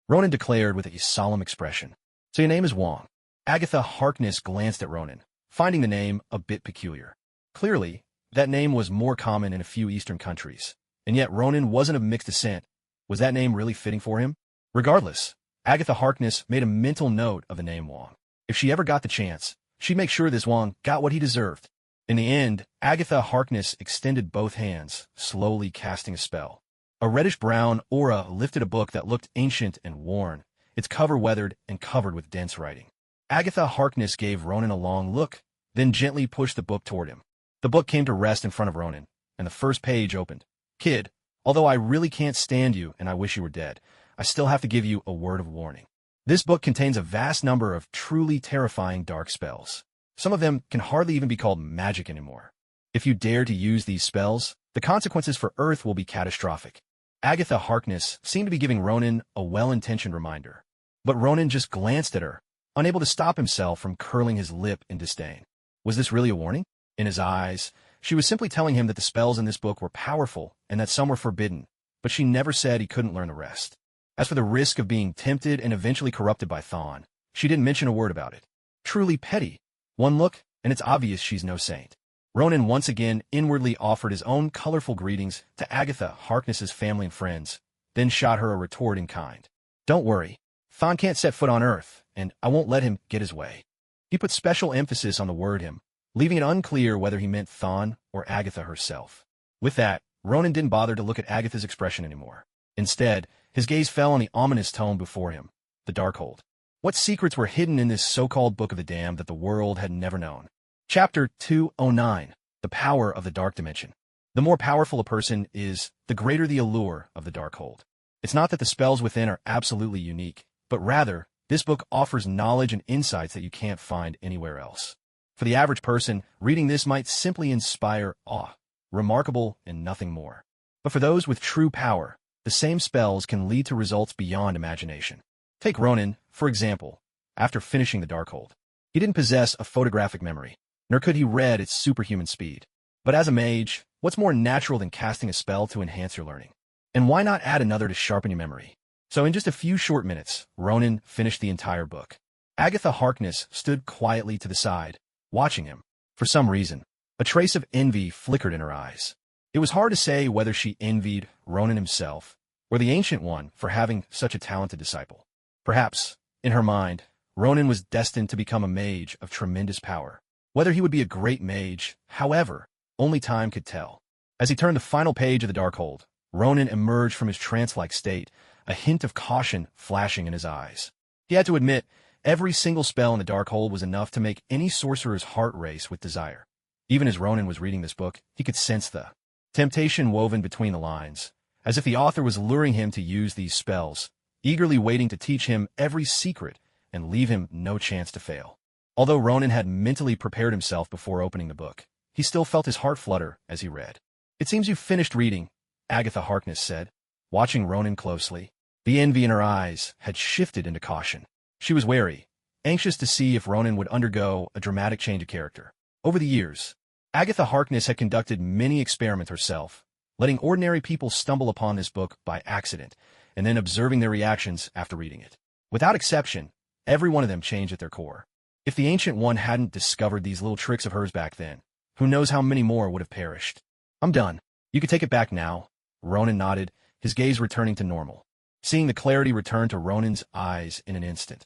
Ronan declared with a solemn expression. So your name is Wong. Agatha Harkness glanced at Ronan, finding the name a bit peculiar. Clearly, that name was more common in a few Eastern countries, and yet Ronan wasn't of mixed descent. Was that name really fitting for him? Regardless, Agatha Harkness made a mental note of the name Wong. If she ever got the chance, she'd make sure this Wong got what he deserved. In the end, Agatha Harkness extended both hands, slowly casting a spell. A reddish-brown aura lifted a book that looked ancient and worn, its cover weathered and covered with dense writing. Agatha Harkness gave Ronan a long look, then gently pushed the book toward him. The book came to rest in front of Ronan, and the first page opened. Kid, although I really can't stand you and I wish you were dead, I still have to give you a word of warning. This book contains a vast number of truly terrifying dark spells. Some of them can hardly even be called magic anymore. If you dare to use these spells, the consequences for Earth will be catastrophic. Agatha Harkness seemed to be giving Ronan a well-intentioned reminder. But Ronan just glanced at her, unable to stop himself from curling his lip in disdain. Was this really a warning? In his eyes, she was simply telling him that the spells in this book were powerful and that some were forbidden, but she never said he couldn't learn the rest. As for the risk of being tempted and eventually corrupted by Thawne, she didn't mention a word about it. Truly petty. One look, and it's obvious she's no saint. Ronan once again inwardly offered his own colorful greetings to Agatha Harkness's family and friends, then shot her a retort in kind. Don't worry. Thawne can't set foot on Earth, and I won't let him get his way. He put special emphasis on the word him, leaving it unclear whether he meant Thawne or Agatha herself. With that, Ronan didn't bother to look at Agatha's expression anymore. Instead, his gaze fell on the ominous tome before him, the Darkhold. What secrets were hidden in this so-called Book of the Damned that the world had never known? Chapter 209, The Power of the Dark Dimension. The more powerful a person is, the greater the allure of the Darkhold. It's not that the spells within are absolutely unique, but rather, this book offers knowledge and insights that you can't find anywhere else. For the average person, reading this might simply inspire awe, remarkable and nothing more. But for those with true power, the same spells can lead to results beyond imagination. Take Ronan, for example. After finishing the Darkhold, he didn't possess a photographic memory. nor could he read at superhuman speed. But as a mage, what's more natural than casting a spell to enhance your learning? And why not add another to sharpen your memory? So in just a few short minutes, Ronan finished the entire book. Agatha Harkness stood quietly to the side, watching him. For some reason, a trace of envy flickered in her eyes. It was hard to say whether she envied Ronan himself or the Ancient One for having such a talented disciple. Perhaps, in her mind, Ronan was destined to become a mage of tremendous power. Whether he would be a great mage, however, only time could tell. As he turned the final page of the Darkhold, Ronan emerged from his trance-like state, a hint of caution flashing in his eyes. He had to admit, every single spell in the Darkhold was enough to make any sorcerer's heart race with desire. Even as Ronan was reading this book, he could sense the temptation woven between the lines, as if the author was luring him to use these spells, eagerly waiting to teach him every secret and leave him no chance to fail. Although Ronan had mentally prepared himself before opening the book, he still felt his heart flutter as he read. "It seems you've finished reading," Agatha Harkness said, watching Ronan closely. The envy in her eyes had shifted into caution. She was wary, anxious to see if Ronan would undergo a dramatic change of character. Over the years, Agatha Harkness had conducted many experiments herself, letting ordinary people stumble upon this book by accident, and then observing their reactions after reading it. Without exception, every one of them changed at their core. If the Ancient One hadn't discovered these little tricks of hers back then, who knows how many more would have perished. "I'm done. You can take it back now." Ronan nodded, his gaze returning to normal. Seeing the clarity return to Ronan's eyes in an instant,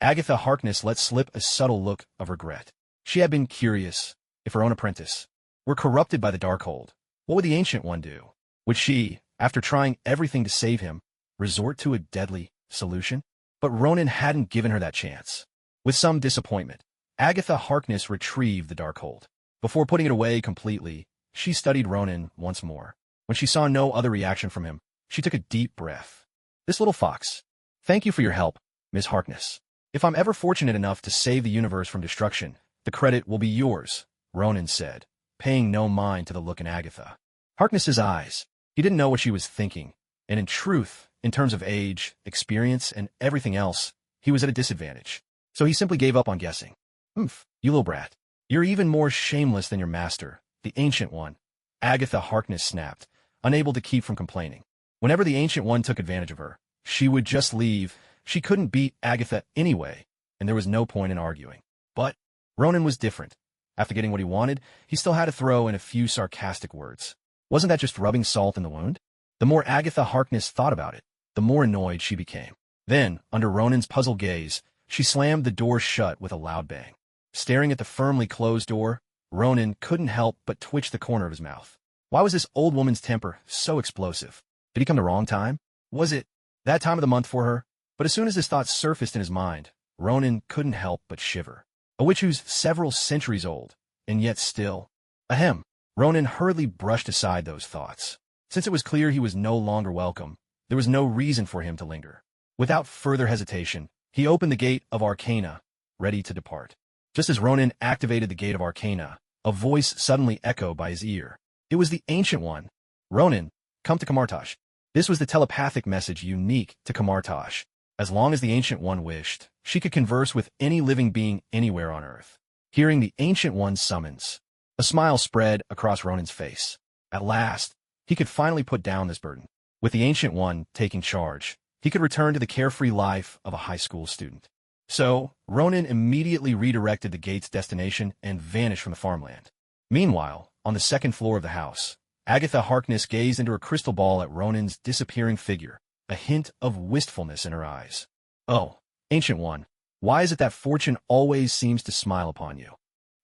Agatha Harkness let slip a subtle look of regret. She had been curious if her own apprentice were corrupted by the Darkhold. What would the Ancient One do? Would she, after trying everything to save him, resort to a deadly solution? But Ronan hadn't given her that chance. With some disappointment, Agatha Harkness retrieved the Darkhold. Before putting it away completely, she studied Ronan once more. When she saw no other reaction from him, she took a deep breath. "This little fox. Thank you for your help, Miss Harkness. If I'm ever fortunate enough to save the universe from destruction, the credit will be yours," Ronan said, paying no mind to the look in Agatha Harkness's eyes. He didn't know what she was thinking, and in truth, in terms of age, experience, and everything else, he was at a disadvantage. So he simply gave up on guessing. You little brat. You're even more shameless than your master, the Ancient One," Agatha Harkness snapped, unable to keep from complaining. Whenever the Ancient One took advantage of her, she would just leave. She couldn't beat Agatha anyway, and there was no point in arguing. But Ronan was different. After getting what he wanted, he still had to throw in a few sarcastic words. Wasn't that just rubbing salt in the wound? The more Agatha Harkness thought about it, the more annoyed she became. Then, under Ronan's puzzled gaze, she slammed the door shut with a loud bang. Staring at the firmly closed door, Ronan couldn't help but twitch the corner of his mouth. Why was this old woman's temper so explosive? Did he come the wrong time? Was it that time of the month for her? But as soon as this thought surfaced in his mind, Ronan couldn't help but shiver. A witch who's several centuries old, and yet still. Ahem. Ronan hurriedly brushed aside those thoughts. Since it was clear he was no longer welcome, there was no reason for him to linger. Without further hesitation, he opened the Gate of Arcana, ready to depart. Just as Ronan activated the Gate of Arcana, a voice suddenly echoed by his ear. It was the Ancient One. "Ronan, come to Kamartosh." This was the telepathic message unique to Kamartosh. As long as the Ancient One wished, she could converse with any living being anywhere on Earth. Hearing the Ancient One's summons, a smile spread across Ronan's face. At last, he could finally put down this burden. With the Ancient One taking charge, he could return to the carefree life of a high school student. So, Ronan immediately redirected the gate's destination and vanished from the farmland. Meanwhile, on the second floor of the house, Agatha Harkness gazed into her crystal ball at Ronan's disappearing figure, a hint of wistfulness in her eyes. "Oh, Ancient One, why is it that fortune always seems to smile upon you?"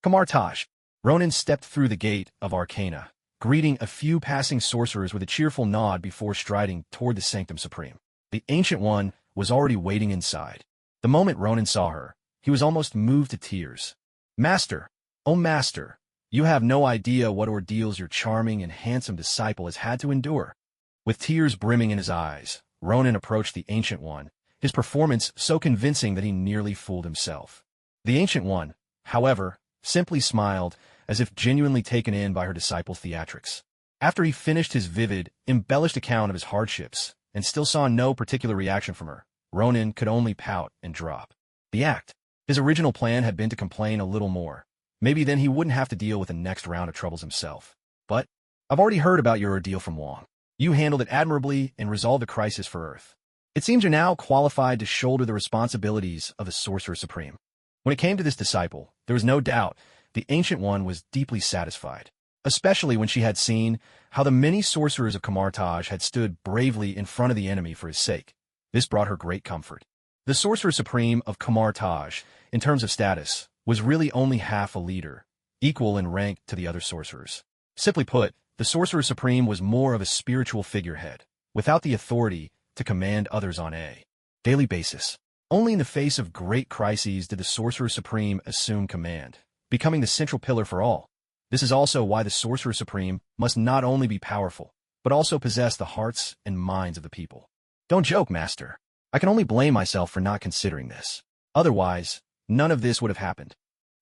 "Kamartosh." Ronan stepped through the Gate of Arcana, greeting a few passing sorcerers with a cheerful nod before striding toward the Sanctum Supreme. The Ancient One was already waiting inside. The moment Ronan saw her, he was almost moved to tears. "Master, oh Master, you have no idea what ordeals your charming and handsome disciple has had to endure." With tears brimming in his eyes, Ronan approached the Ancient One, his performance so convincing that he nearly fooled himself. The Ancient One, however, simply smiled, as if genuinely taken in by her disciple's theatrics. After he finished his vivid, embellished account of his hardships, and still saw no particular reaction from her, Ronan could only pout and drop the act. His original plan had been to complain a little more, Maybe then he wouldn't have to deal with the next round of troubles himself. But I've already heard about your ordeal from Wong. You handled it admirably and resolved the crisis for Earth. It seems you're now qualified to shoulder the responsibilities of a Sorcerer Supreme. When it came to this disciple, there was no doubt the Ancient One was deeply satisfied, especially when she had seen how the many sorcerers of Kamartaj had stood bravely in front of the enemy for his sake. This brought her great comfort. The Sorcerer Supreme of Kamartaj, in terms of status, was really only half a leader, equal in rank to the other sorcerers. Simply put, the Sorcerer Supreme was more of a spiritual figurehead, without the authority to command others on a daily basis. Only in the face of great crises did the Sorcerer Supreme assume command, becoming the central pillar for all. This is also why the Sorcerer Supreme must not only be powerful, but also possess the hearts and minds of the people. Don't joke, Master. I can only blame myself for not considering this. Otherwise, none of this would have happened.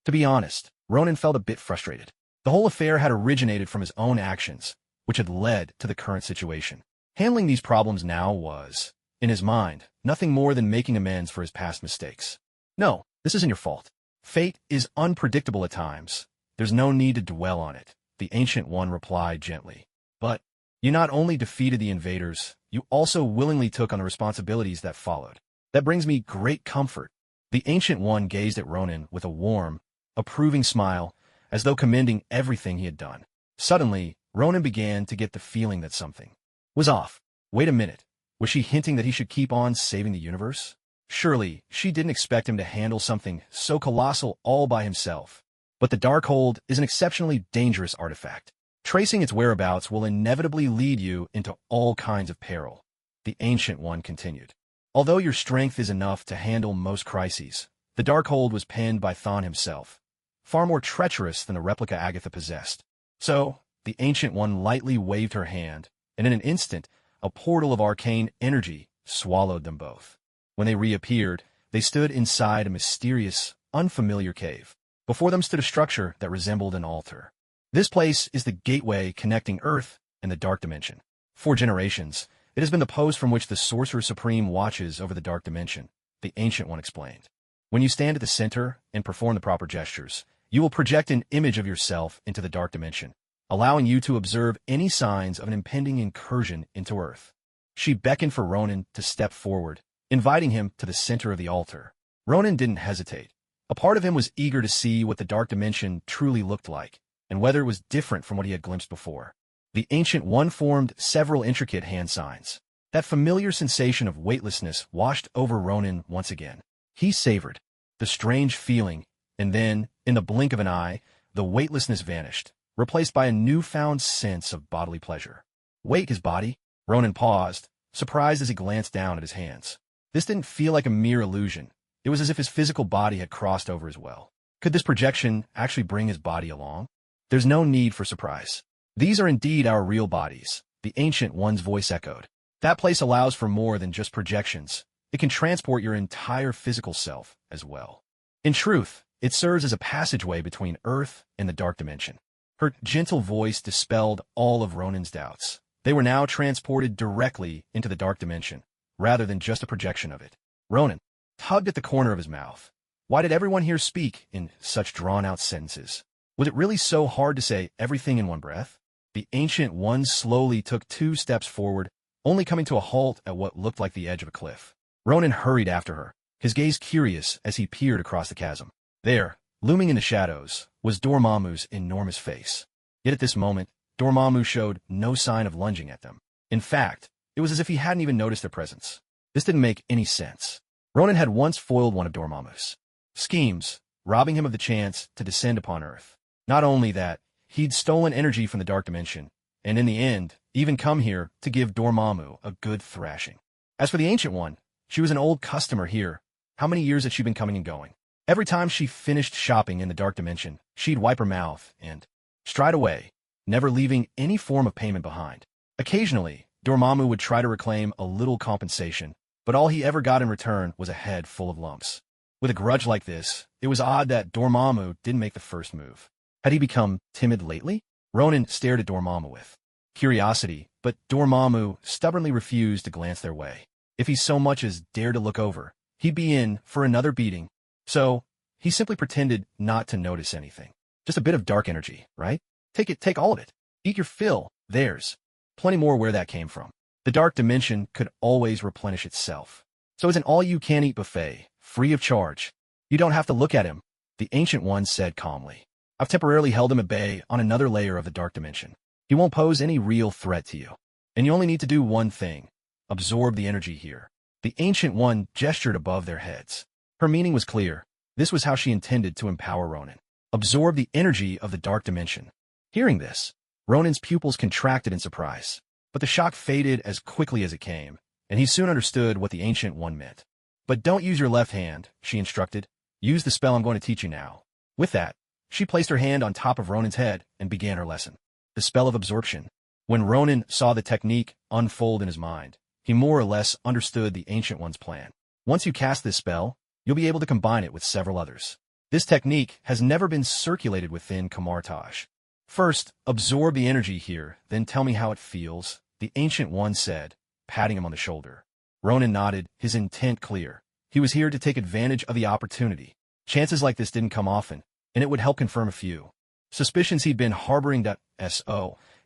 To be honest, Ronan felt a bit frustrated. The whole affair had originated from his own actions, which had led to the current situation. Handling these problems now was, in his mind, nothing more than making amends for his past mistakes. No, this isn't your fault. Fate is unpredictable at times. There's no need to dwell on it, the Ancient One replied gently. But you not only defeated the invaders, you also willingly took on the responsibilities that followed. That brings me great comfort. The Ancient One gazed at Ronan with a warm, approving smile, as though commending everything he had done. Suddenly, Ronan began to get the feeling that something was off. Wait a minute. Was she hinting that he should keep on saving the universe? Surely, she didn't expect him to handle something so colossal all by himself. But the Darkhold is an exceptionally dangerous artifact. Tracing its whereabouts will inevitably lead you into all kinds of peril, the Ancient One continued. Although your strength is enough to handle most crises, the Darkhold was penned by Thon himself, far more treacherous than the replica Agatha possessed. So, the Ancient One lightly waved her hand, and in an instant, a portal of arcane energy swallowed them both. When they reappeared, they stood inside a mysterious, unfamiliar cave. Before them stood a structure that resembled an altar. This place is the gateway connecting Earth and the Dark Dimension. For generations, it has been the post from which the Sorcerer Supreme watches over the Dark Dimension, the Ancient One explained. When you stand at the center and perform the proper gestures, you will project an image of yourself into the Dark Dimension, allowing you to observe any signs of an impending incursion into Earth. She beckoned for Ronan to step forward, inviting him to the center of the altar. Ronan didn't hesitate. A part of him was eager to see what the Dark Dimension truly looked like, and whether it was different from what he had glimpsed before. The Ancient One formed several intricate hand signs. That familiar sensation of weightlessness washed over Ronan once again. He savored the strange feeling, and then, in the blink of an eye, the weightlessness vanished, replaced by a newfound sense of bodily pleasure. Wait, his body? Ronan paused, surprised as he glanced down at his hands. This didn't feel like a mere illusion. It was as if his physical body had crossed over as well. Could this projection actually bring his body along? There's no need for surprise. These are indeed our real bodies, the Ancient One's voice echoed. That place allows for more than just projections. It can transport your entire physical self as well. In truth, it serves as a passageway between Earth and the Dark Dimension. Her gentle voice dispelled all of Ronan's doubts. They were now transported directly into the Dark Dimension, rather than just a projection of it. Ronan tugged at the corner of his mouth. Why did everyone here speak in such drawn-out sentences? Was it really so hard to say everything in one breath? The Ancient One slowly took 2 steps forward, only coming to a halt at what looked like the edge of a cliff. Ronan hurried after her, his gaze curious as he peered across the chasm. There, looming in the shadows, was Dormammu's enormous face. Yet at this moment, Dormammu showed no sign of lunging at them. In fact, it was as if he hadn't even noticed their presence. This didn't make any sense. Ronan had once foiled one of Dormammu's schemes, robbing him of the chance to descend upon Earth. Not only that, he'd stolen energy from the Dark Dimension, and in the end, even come here to give Dormammu a good thrashing. As for the Ancient One, she was an old customer here. How many years had she been coming and going? Every time she finished shopping in the Dark Dimension, she'd wipe her mouth and stride away, never leaving any form of payment behind. Occasionally, Dormammu would try to reclaim a little compensation, but all he ever got in return was a head full of lumps. With a grudge like this, it was odd that Dormammu didn't make the first move. Had he become timid lately? Ronan stared at Dormammu with curiosity, but Dormammu stubbornly refused to glance their way. If he so much as dared to look over, he'd be in for another beating. So, he simply pretended not to notice anything. Just a bit of dark energy, right? Take all of it. Eat your fill. There's plenty more where that came from. The dark dimension could always replenish itself. So it's an all-you-can-eat buffet, free of charge. You don't have to look at him, the Ancient One said calmly. I've temporarily held him at bay on another layer of the dark dimension. He won't pose any real threat to you. And you only need to do one thing. Absorb the energy here. The Ancient One gestured above their heads. Her meaning was clear. This was how she intended to empower Ronan. Absorb the energy of the dark dimension. Hearing this, Ronan's pupils contracted in surprise. But the shock faded as quickly as it came, and he soon understood what the Ancient One meant. But don't use your left hand, she instructed. Use the spell I'm going to teach you now. With that, she placed her hand on top of Ronan's head and began her lesson. The spell of absorption. When Ronan saw the technique unfold in his mind, he more or less understood the Ancient One's plan. Once you cast this spell, you'll be able to combine it with several others. This technique has never been circulated within Kamartaj. First, absorb the energy here, then tell me how it feels, the Ancient One said, patting him on the shoulder. Ronan nodded, his intent clear. He was here to take advantage of the opportunity. Chances like this didn't come often, and it would help confirm a few suspicions he'd been harboring.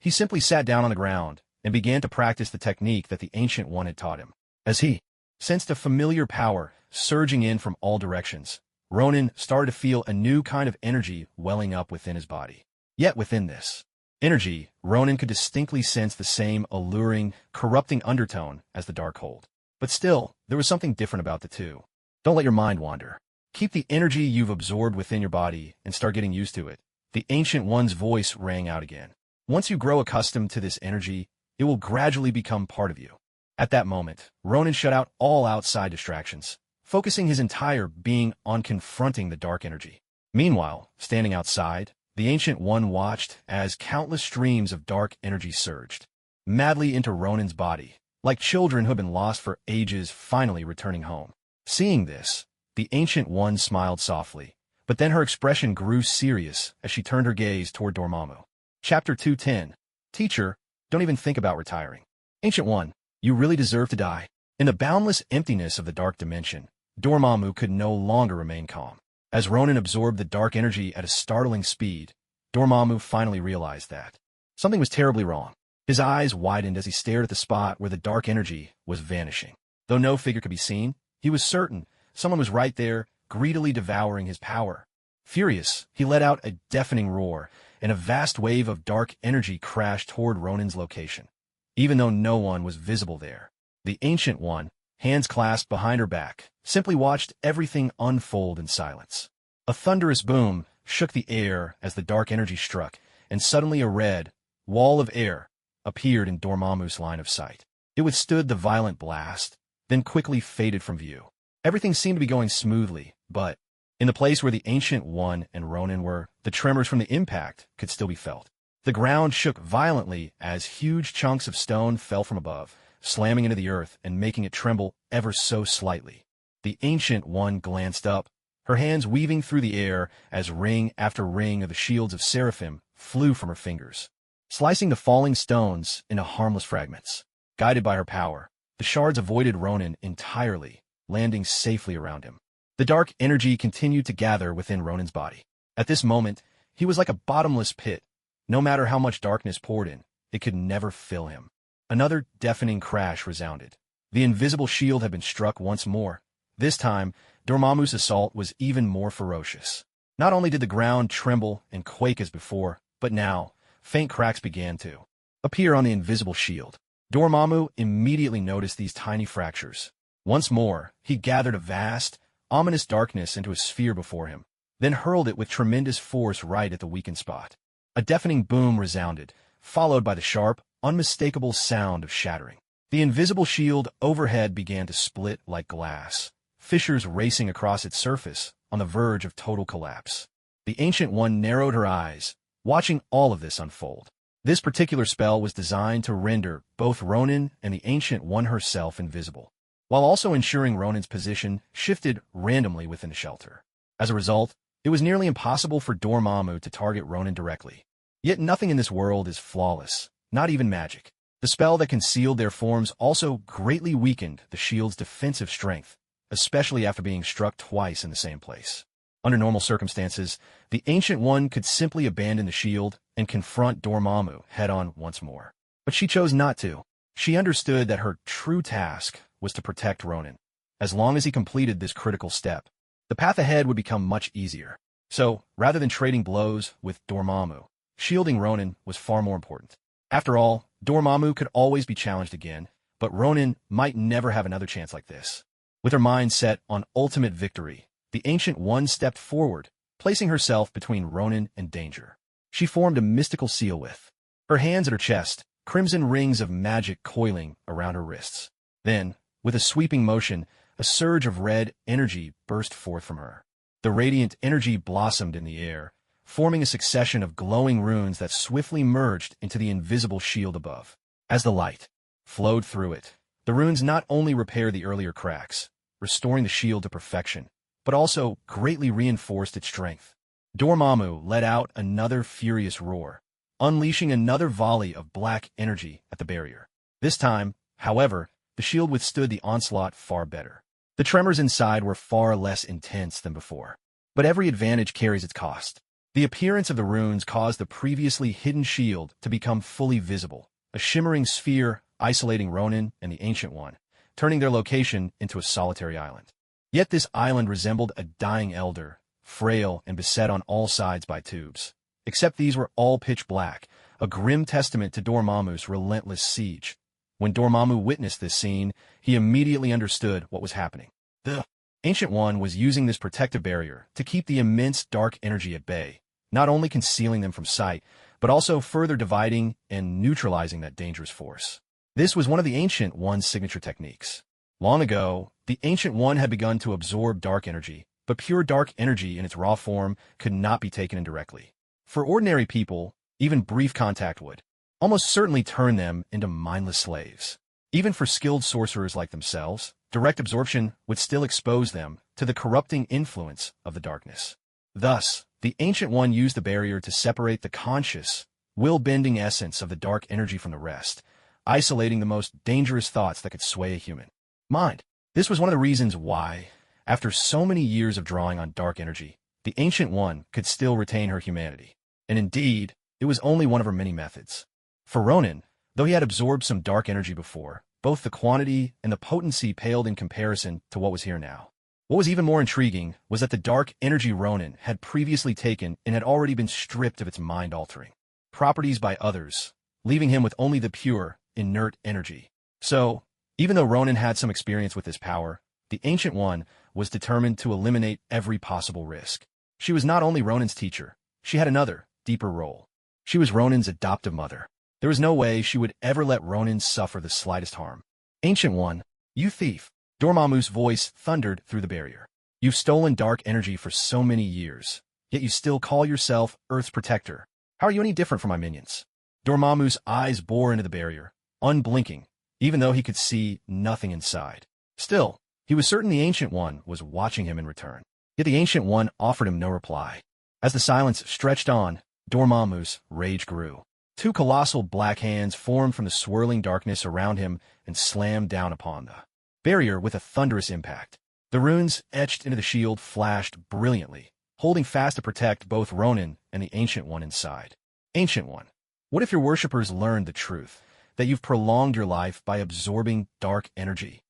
He simply sat down on the ground and began to practice the technique that the Ancient One had taught him. As he sensed a familiar power surging in from all directions, Ronan started to feel a new kind of energy welling up within his body. Yet within this energy, Ronan could distinctly sense the same alluring, corrupting undertone as the Darkhold. But still, there was something different about the two. Don't let your mind wander. Keep the energy you've absorbed within your body and start getting used to it. The Ancient One's voice rang out again. Once you grow accustomed to this energy, it will gradually become part of you. At that moment, Ronan shut out all outside distractions, focusing his entire being on confronting the dark energy. Meanwhile, standing outside, the Ancient One watched as countless streams of dark energy surged madly into Ronan's body, like children who had been lost for ages finally returning home. Seeing this, the Ancient One smiled softly, but then her expression grew serious as she turned her gaze toward Dormammu. Chapter 210. Teacher, don't even think about retiring. Ancient One, you really deserve to die. In the boundless emptiness of the dark dimension, Dormammu could no longer remain calm. As Ronan absorbed the dark energy at a startling speed, Dormammu finally realized that something was terribly wrong. His eyes widened as he stared at the spot where the dark energy was vanishing. Though no figure could be seen, he was certain someone was right there, greedily devouring his power. Furious, he let out a deafening roar, and a vast wave of dark energy crashed toward Ronan's location. Even though no one was visible there, the Ancient One, hands clasped behind her back, simply watched everything unfold in silence. A thunderous boom shook the air as the dark energy struck, and suddenly a red wall of air appeared in Dormammu's line of sight. It withstood the violent blast, then quickly faded from view. Everything seemed to be going smoothly, but in the place where the Ancient One and Ronan were, the tremors from the impact could still be felt. The ground shook violently as huge chunks of stone fell from above, slamming into the earth and making it tremble ever so slightly. The Ancient One glanced up, her hands weaving through the air as ring after ring of the shields of seraphim flew from her fingers, slicing the falling stones into harmless fragments. Guided by her power, the shards avoided Ronan entirely, landing safely around him. The dark energy continued to gather within Ronan's body. At this moment, he was like a bottomless pit. No matter how much darkness poured in, it could never fill him. Another deafening crash resounded. The invisible shield had been struck once more. This time, Dormammu's assault was even more ferocious. Not only did the ground tremble and quake as before, but now, faint cracks began to appear on the invisible shield. Dormammu immediately noticed these tiny fractures. Once more, he gathered a vast, ominous darkness into a sphere before him, then hurled it with tremendous force right at the weakened spot. A deafening boom resounded, followed by the sharp, unmistakable sound of shattering. The invisible shield overhead began to split like glass, fissures racing across its surface on the verge of total collapse. The Ancient One narrowed her eyes, watching all of this unfold. This particular spell was designed to render both Ronan and the Ancient One herself invisible, while also ensuring Ronan's position shifted randomly within the shelter. As a result, it was nearly impossible for Dormammu to target Ronan directly. Yet nothing in this world is flawless, not even magic. The spell that concealed their forms also greatly weakened the shield's defensive strength, especially after being struck twice in the same place. Under normal circumstances, the Ancient One could simply abandon the shield and confront Dormammu head-on once more. But she chose not to. She understood that her true task was to protect Ronan. As long as he completed this critical step, the path ahead would become much easier. So, rather than trading blows with Dormammu, shielding Ronan was far more important. After all, Dormammu could always be challenged again, but Ronan might never have another chance like this. With her mind set on ultimate victory, the Ancient One stepped forward, placing herself between Ronan and danger. She formed a mystical seal with her hands at her chest, crimson rings of magic coiling around her wrists. Then, with a sweeping motion, a surge of red energy burst forth from her. The radiant energy blossomed in the air, forming a succession of glowing runes that swiftly merged into the invisible shield above. As the light flowed through it, the runes not only repaired the earlier cracks, restoring the shield to perfection, but also greatly reinforced its strength. Dormammu let out another furious roar, unleashing another volley of black energy at the barrier. This time, however, the shield withstood the onslaught far better. The tremors inside were far less intense than before. But every advantage carries its cost. The appearance of the runes caused the previously hidden shield to become fully visible, a shimmering sphere isolating Ronan and the Ancient One, turning their location into a solitary island. Yet this island resembled a dying elder, frail and beset on all sides by tubes. Except these were all pitch black, a grim testament to Dormammu's relentless siege. When Dormammu witnessed this scene, he immediately understood what was happening. The Ancient One was using this protective barrier to keep the immense dark energy at bay, not only concealing them from sight, but also further dividing and neutralizing that dangerous force. This was one of the Ancient One's signature techniques. Long ago, the Ancient One had begun to absorb dark energy, but pure dark energy in its raw form could not be taken in directly. For ordinary people, even brief contact would almost certainly turn them into mindless slaves. Even for skilled sorcerers like themselves, direct absorption would still expose them to the corrupting influence of the darkness. Thus, the Ancient One used the barrier to separate the conscious, will-bending essence of the dark energy from the rest, isolating the most dangerous thoughts that could sway a human mind. This was one of the reasons why, after so many years of drawing on dark energy, the Ancient One could still retain her humanity. And indeed, it was only one of her many methods. For Ronan, though he had absorbed some dark energy before, both the quantity and the potency paled in comparison to what was here now. What was even more intriguing was that the dark energy Ronan had previously taken and had already been stripped of its mind-altering properties by others, leaving him with only the pure, inert energy. So, even though Ronan had some experience with this power, the Ancient One was determined to eliminate every possible risk. She was not only Ronan's teacher, she had another, deeper role. She was Ronan's adoptive mother. There was no way she would ever let Ronan suffer the slightest harm. Ancient One, you thief! Dormammu's voice thundered through the barrier. You've stolen dark energy for so many years, yet you still call yourself Earth's protector. How are you any different from my minions? Dormammu's eyes bore into the barrier, unblinking, even though he could see nothing inside. Still, he was certain the Ancient One was watching him in return. Yet the Ancient One offered him no reply. As the silence stretched on, Dormammu's rage grew. Two colossal black hands formed from the swirling darkness around him and slammed down upon the barrier with a thunderous impact. The runes etched into the shield flashed brilliantly, holding fast to protect both Ronan and the Ancient One inside. Ancient One, what if your worshippers learned the truth, that you've prolonged your life by absorbing dark energy?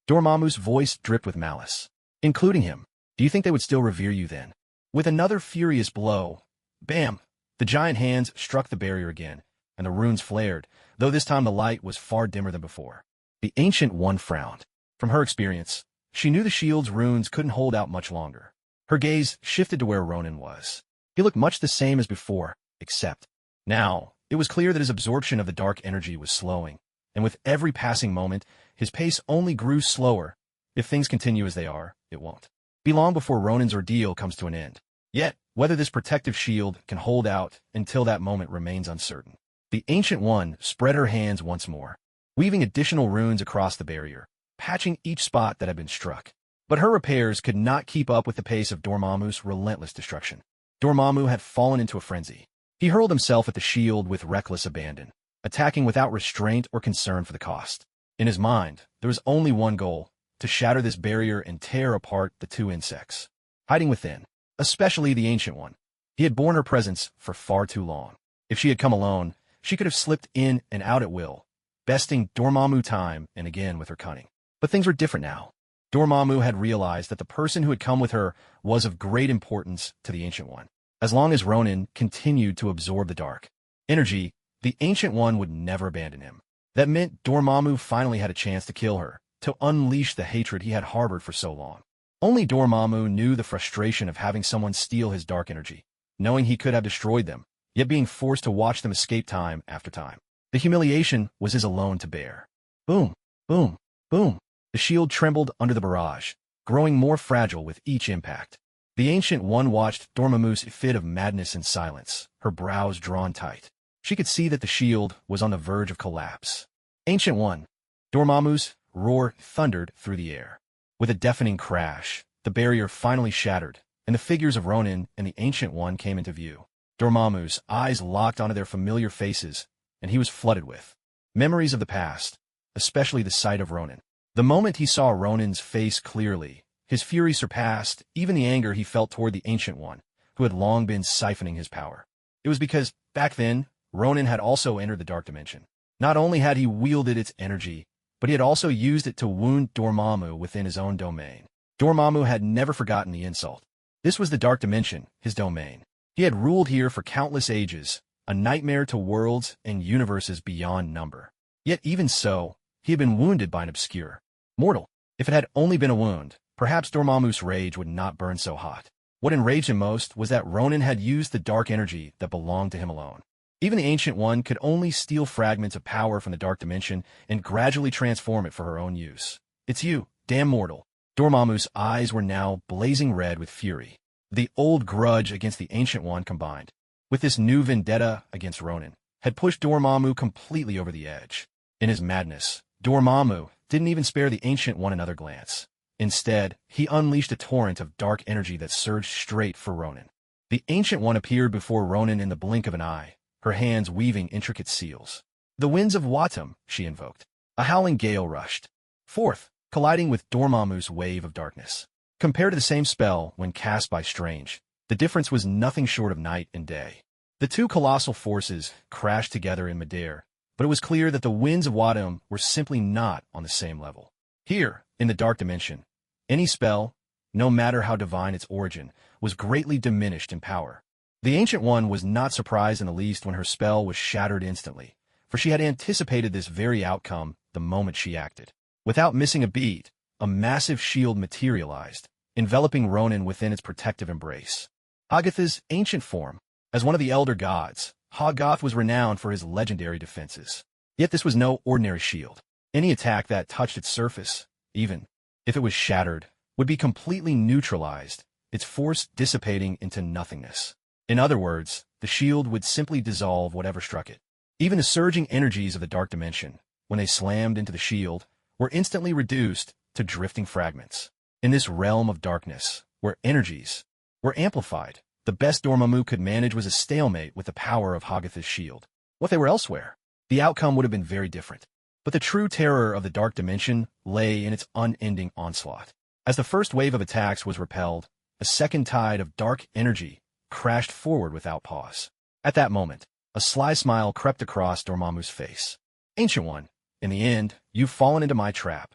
Dormammu's voice dripped with malice. Including him, do you think they would still revere you then? With another furious blow, bam! The giant hands struck the barrier again, and the runes flared, though this time the light was far dimmer than before. The Ancient One frowned. From her experience, she knew the shield's runes couldn't hold out much longer. Her gaze shifted to where Ronan was. He looked much the same as before, except now it was clear that his absorption of the dark energy was slowing, and with every passing moment, his pace only grew slower. If things continue as they are, it won't be long before Ronan's ordeal comes to an end. Yet, whether this protective shield can hold out until that moment remains uncertain. The Ancient One spread her hands once more, weaving additional runes across the barrier, patching each spot that had been struck. But her repairs could not keep up with the pace of Dormammu's relentless destruction. Dormammu had fallen into a frenzy. He hurled himself at the shield with reckless abandon, attacking without restraint or concern for the cost. In his mind, there was only one goal: to shatter this barrier and tear apart the two insects hiding within. especially the Ancient One. He had borne her presence for far too long. If she had come alone, she could have slipped in and out at will, besting Dormammu time and again with her cunning. But things were different now. Dormammu had realized that the person who had come with her was of great importance to the Ancient One. As long as Ronan continued to absorb the dark energy, the Ancient One would never abandon him. That meant Dormammu finally had a chance to kill her, to unleash the hatred he had harbored for so long. Only Dormammu knew the frustration of having someone steal his dark energy, knowing he could have destroyed them, yet being forced to watch them escape time after time. The humiliation was his alone to bear. Boom, boom, boom. The shield trembled under the barrage, growing more fragile with each impact. The Ancient One watched Dormammu's fit of madness in silence, her brows drawn tight. She could see that the shield was on the verge of collapse. Ancient One! Dormammu's roar thundered through the air. With a deafening crash, the barrier finally shattered, and the figures of Ronan and the Ancient One came into view. Dormammu's eyes locked onto their familiar faces, and he was flooded with memories of the past, especially the sight of Ronan. The moment he saw Ronan's face clearly, his fury surpassed even the anger he felt toward the Ancient One, who had long been siphoning his power. It was because, back then, Ronan had also entered the Dark Dimension. Not only had he wielded its energy, but he had also used it to wound Dormammu within his own domain. Dormammu had never forgotten the insult. This was the Dark Dimension, his domain. He had ruled here for countless ages, a nightmare to worlds and universes beyond number. Yet even so, he had been wounded by an obscure mortal. If it had only been a wound, perhaps Dormammu's rage would not burn so hot. What enraged him most was that Ronan had used the dark energy that belonged to him alone. Even the Ancient One could only steal fragments of power from the Dark Dimension and gradually transform it for her own use. It's you, damn mortal. Dormammu's eyes were now blazing red with fury. The old grudge against the Ancient One combined with this new vendetta against Ronan had pushed Dormammu completely over the edge. In his madness, Dormammu didn't even spare the Ancient One another glance. Instead, he unleashed a torrent of dark energy that surged straight for Ronan. The Ancient One appeared before Ronan in the blink of an eye, her hands weaving intricate seals. The winds of Watum, she invoked. A howling gale rushed forth, colliding with Dormammu's wave of darkness. Compared to the same spell when cast by Strange, the difference was nothing short of night and day. The two colossal forces crashed together in midair, but it was clear that the winds of Watum were simply not on the same level. Here, in the Dark Dimension, any spell, no matter how divine its origin, was greatly diminished in power. The Ancient One was not surprised in the least when her spell was shattered instantly, for she had anticipated this very outcome the moment she acted. Without missing a beat, a massive shield materialized, enveloping Ronan within its protective embrace. Hagatha's ancient form. As one of the elder gods, Hagath was renowned for his legendary defenses. Yet this was no ordinary shield. Any attack that touched its surface, even if it was shattered, would be completely neutralized, its force dissipating into nothingness. In other words, the shield would simply dissolve whatever struck it. Even the surging energies of the Dark Dimension, when they slammed into the shield, were instantly reduced to drifting fragments. In this realm of darkness, where energies were amplified, the best Dormammu could manage was a stalemate with the power of Hagatha's shield. What if they were elsewhere? The outcome would have been very different. But the true terror of the Dark Dimension lay in its unending onslaught. As the first wave of attacks was repelled, a second tide of dark energy crashed forward without pause. At that moment, a sly smile crept across Dormammu's face. Ancient One, in the end, you've fallen into my trap.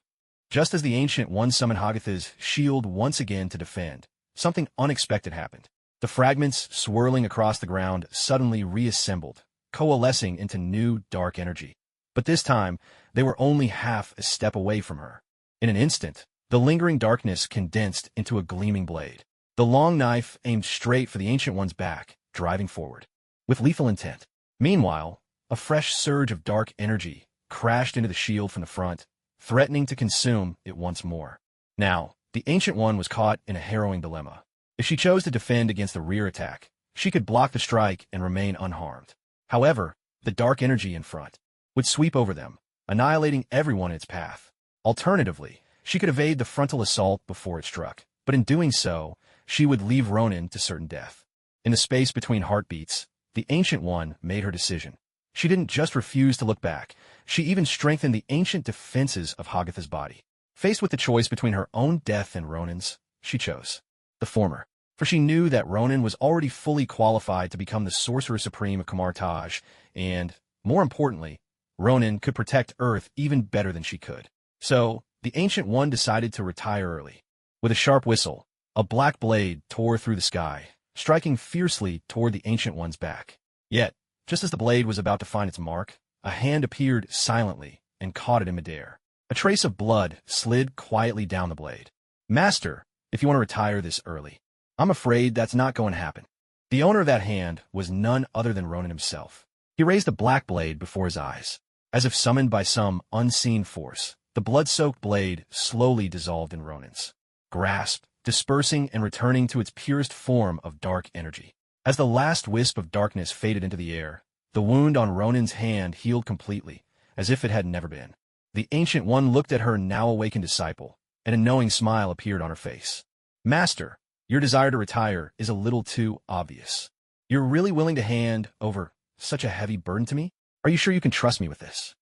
Just as the Ancient One summoned Hagatha's shield once again to defend, something unexpected happened. The fragments swirling across the ground suddenly reassembled, coalescing into new dark energy. But this time, they were only half a step away from her. In an instant, the lingering darkness condensed into a gleaming blade. The long knife aimed straight for the Ancient One's back, driving forward with lethal intent. Meanwhile, a fresh surge of dark energy crashed into the shield from the front, threatening to consume it once more. Now, the Ancient One was caught in a harrowing dilemma. If she chose to defend against the rear attack, she could block the strike and remain unharmed. However, the dark energy in front would sweep over them, annihilating everyone in its path. Alternatively, she could evade the frontal assault before it struck, but in doing so, she would leave Ronan to certain death. In the space between heartbeats, the Ancient One made her decision. She didn't just refuse to look back, she even strengthened the ancient defenses of Hagatha's body. Faced with the choice between her own death and Ronan's, she chose the former. for she knew that Ronan was already fully qualified to become the Sorcerer Supreme of Kamartaj, and, more importantly, Ronan could protect Earth even better than she could. So, the Ancient One decided to retire early. With a sharp whistle, a black blade tore through the sky, striking fiercely toward the Ancient One's back. Yet, just as the blade was about to find its mark, a hand appeared silently and caught it in midair. A trace of blood slid quietly down the blade. "Master, if you want to retire this early." "I'm afraid that's not going to happen." The owner of that hand was none other than Ronan himself. He raised a black blade before his eyes. As if summoned by some unseen force, the blood-soaked blade slowly dissolved in Ronan's grasp, dispersing and returning to its purest form of dark energy. As the last wisp of darkness faded into the air, the wound on Ronan's hand healed completely, as if it had never been. The Ancient One looked at her now awakened disciple, and a knowing smile appeared on her face. "Master, your desire to retire is a little too obvious. You're really willing to hand over such a heavy burden to me? Are you sure you can trust me with this?"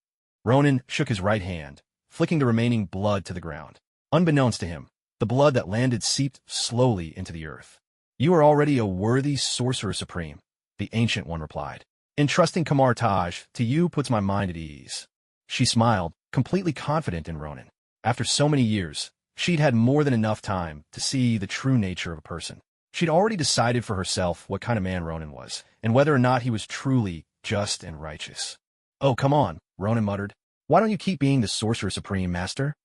Ronan shook his right hand, flicking the remaining blood to the ground. Unbeknownst to him, the blood that landed seeped slowly into the earth. "You are already a worthy Sorcerer Supreme," the Ancient One replied. "Entrusting Kamartaj to you puts my mind at ease." She smiled, completely confident in Ronan. After so many years, she'd had more than enough time to see the true nature of a person. She'd already decided for herself what kind of man Ronan was, and whether or not he was truly just and righteous. "Oh, come on," Ronan muttered. "Why don't you keep being the Sorcerer Supreme, Master?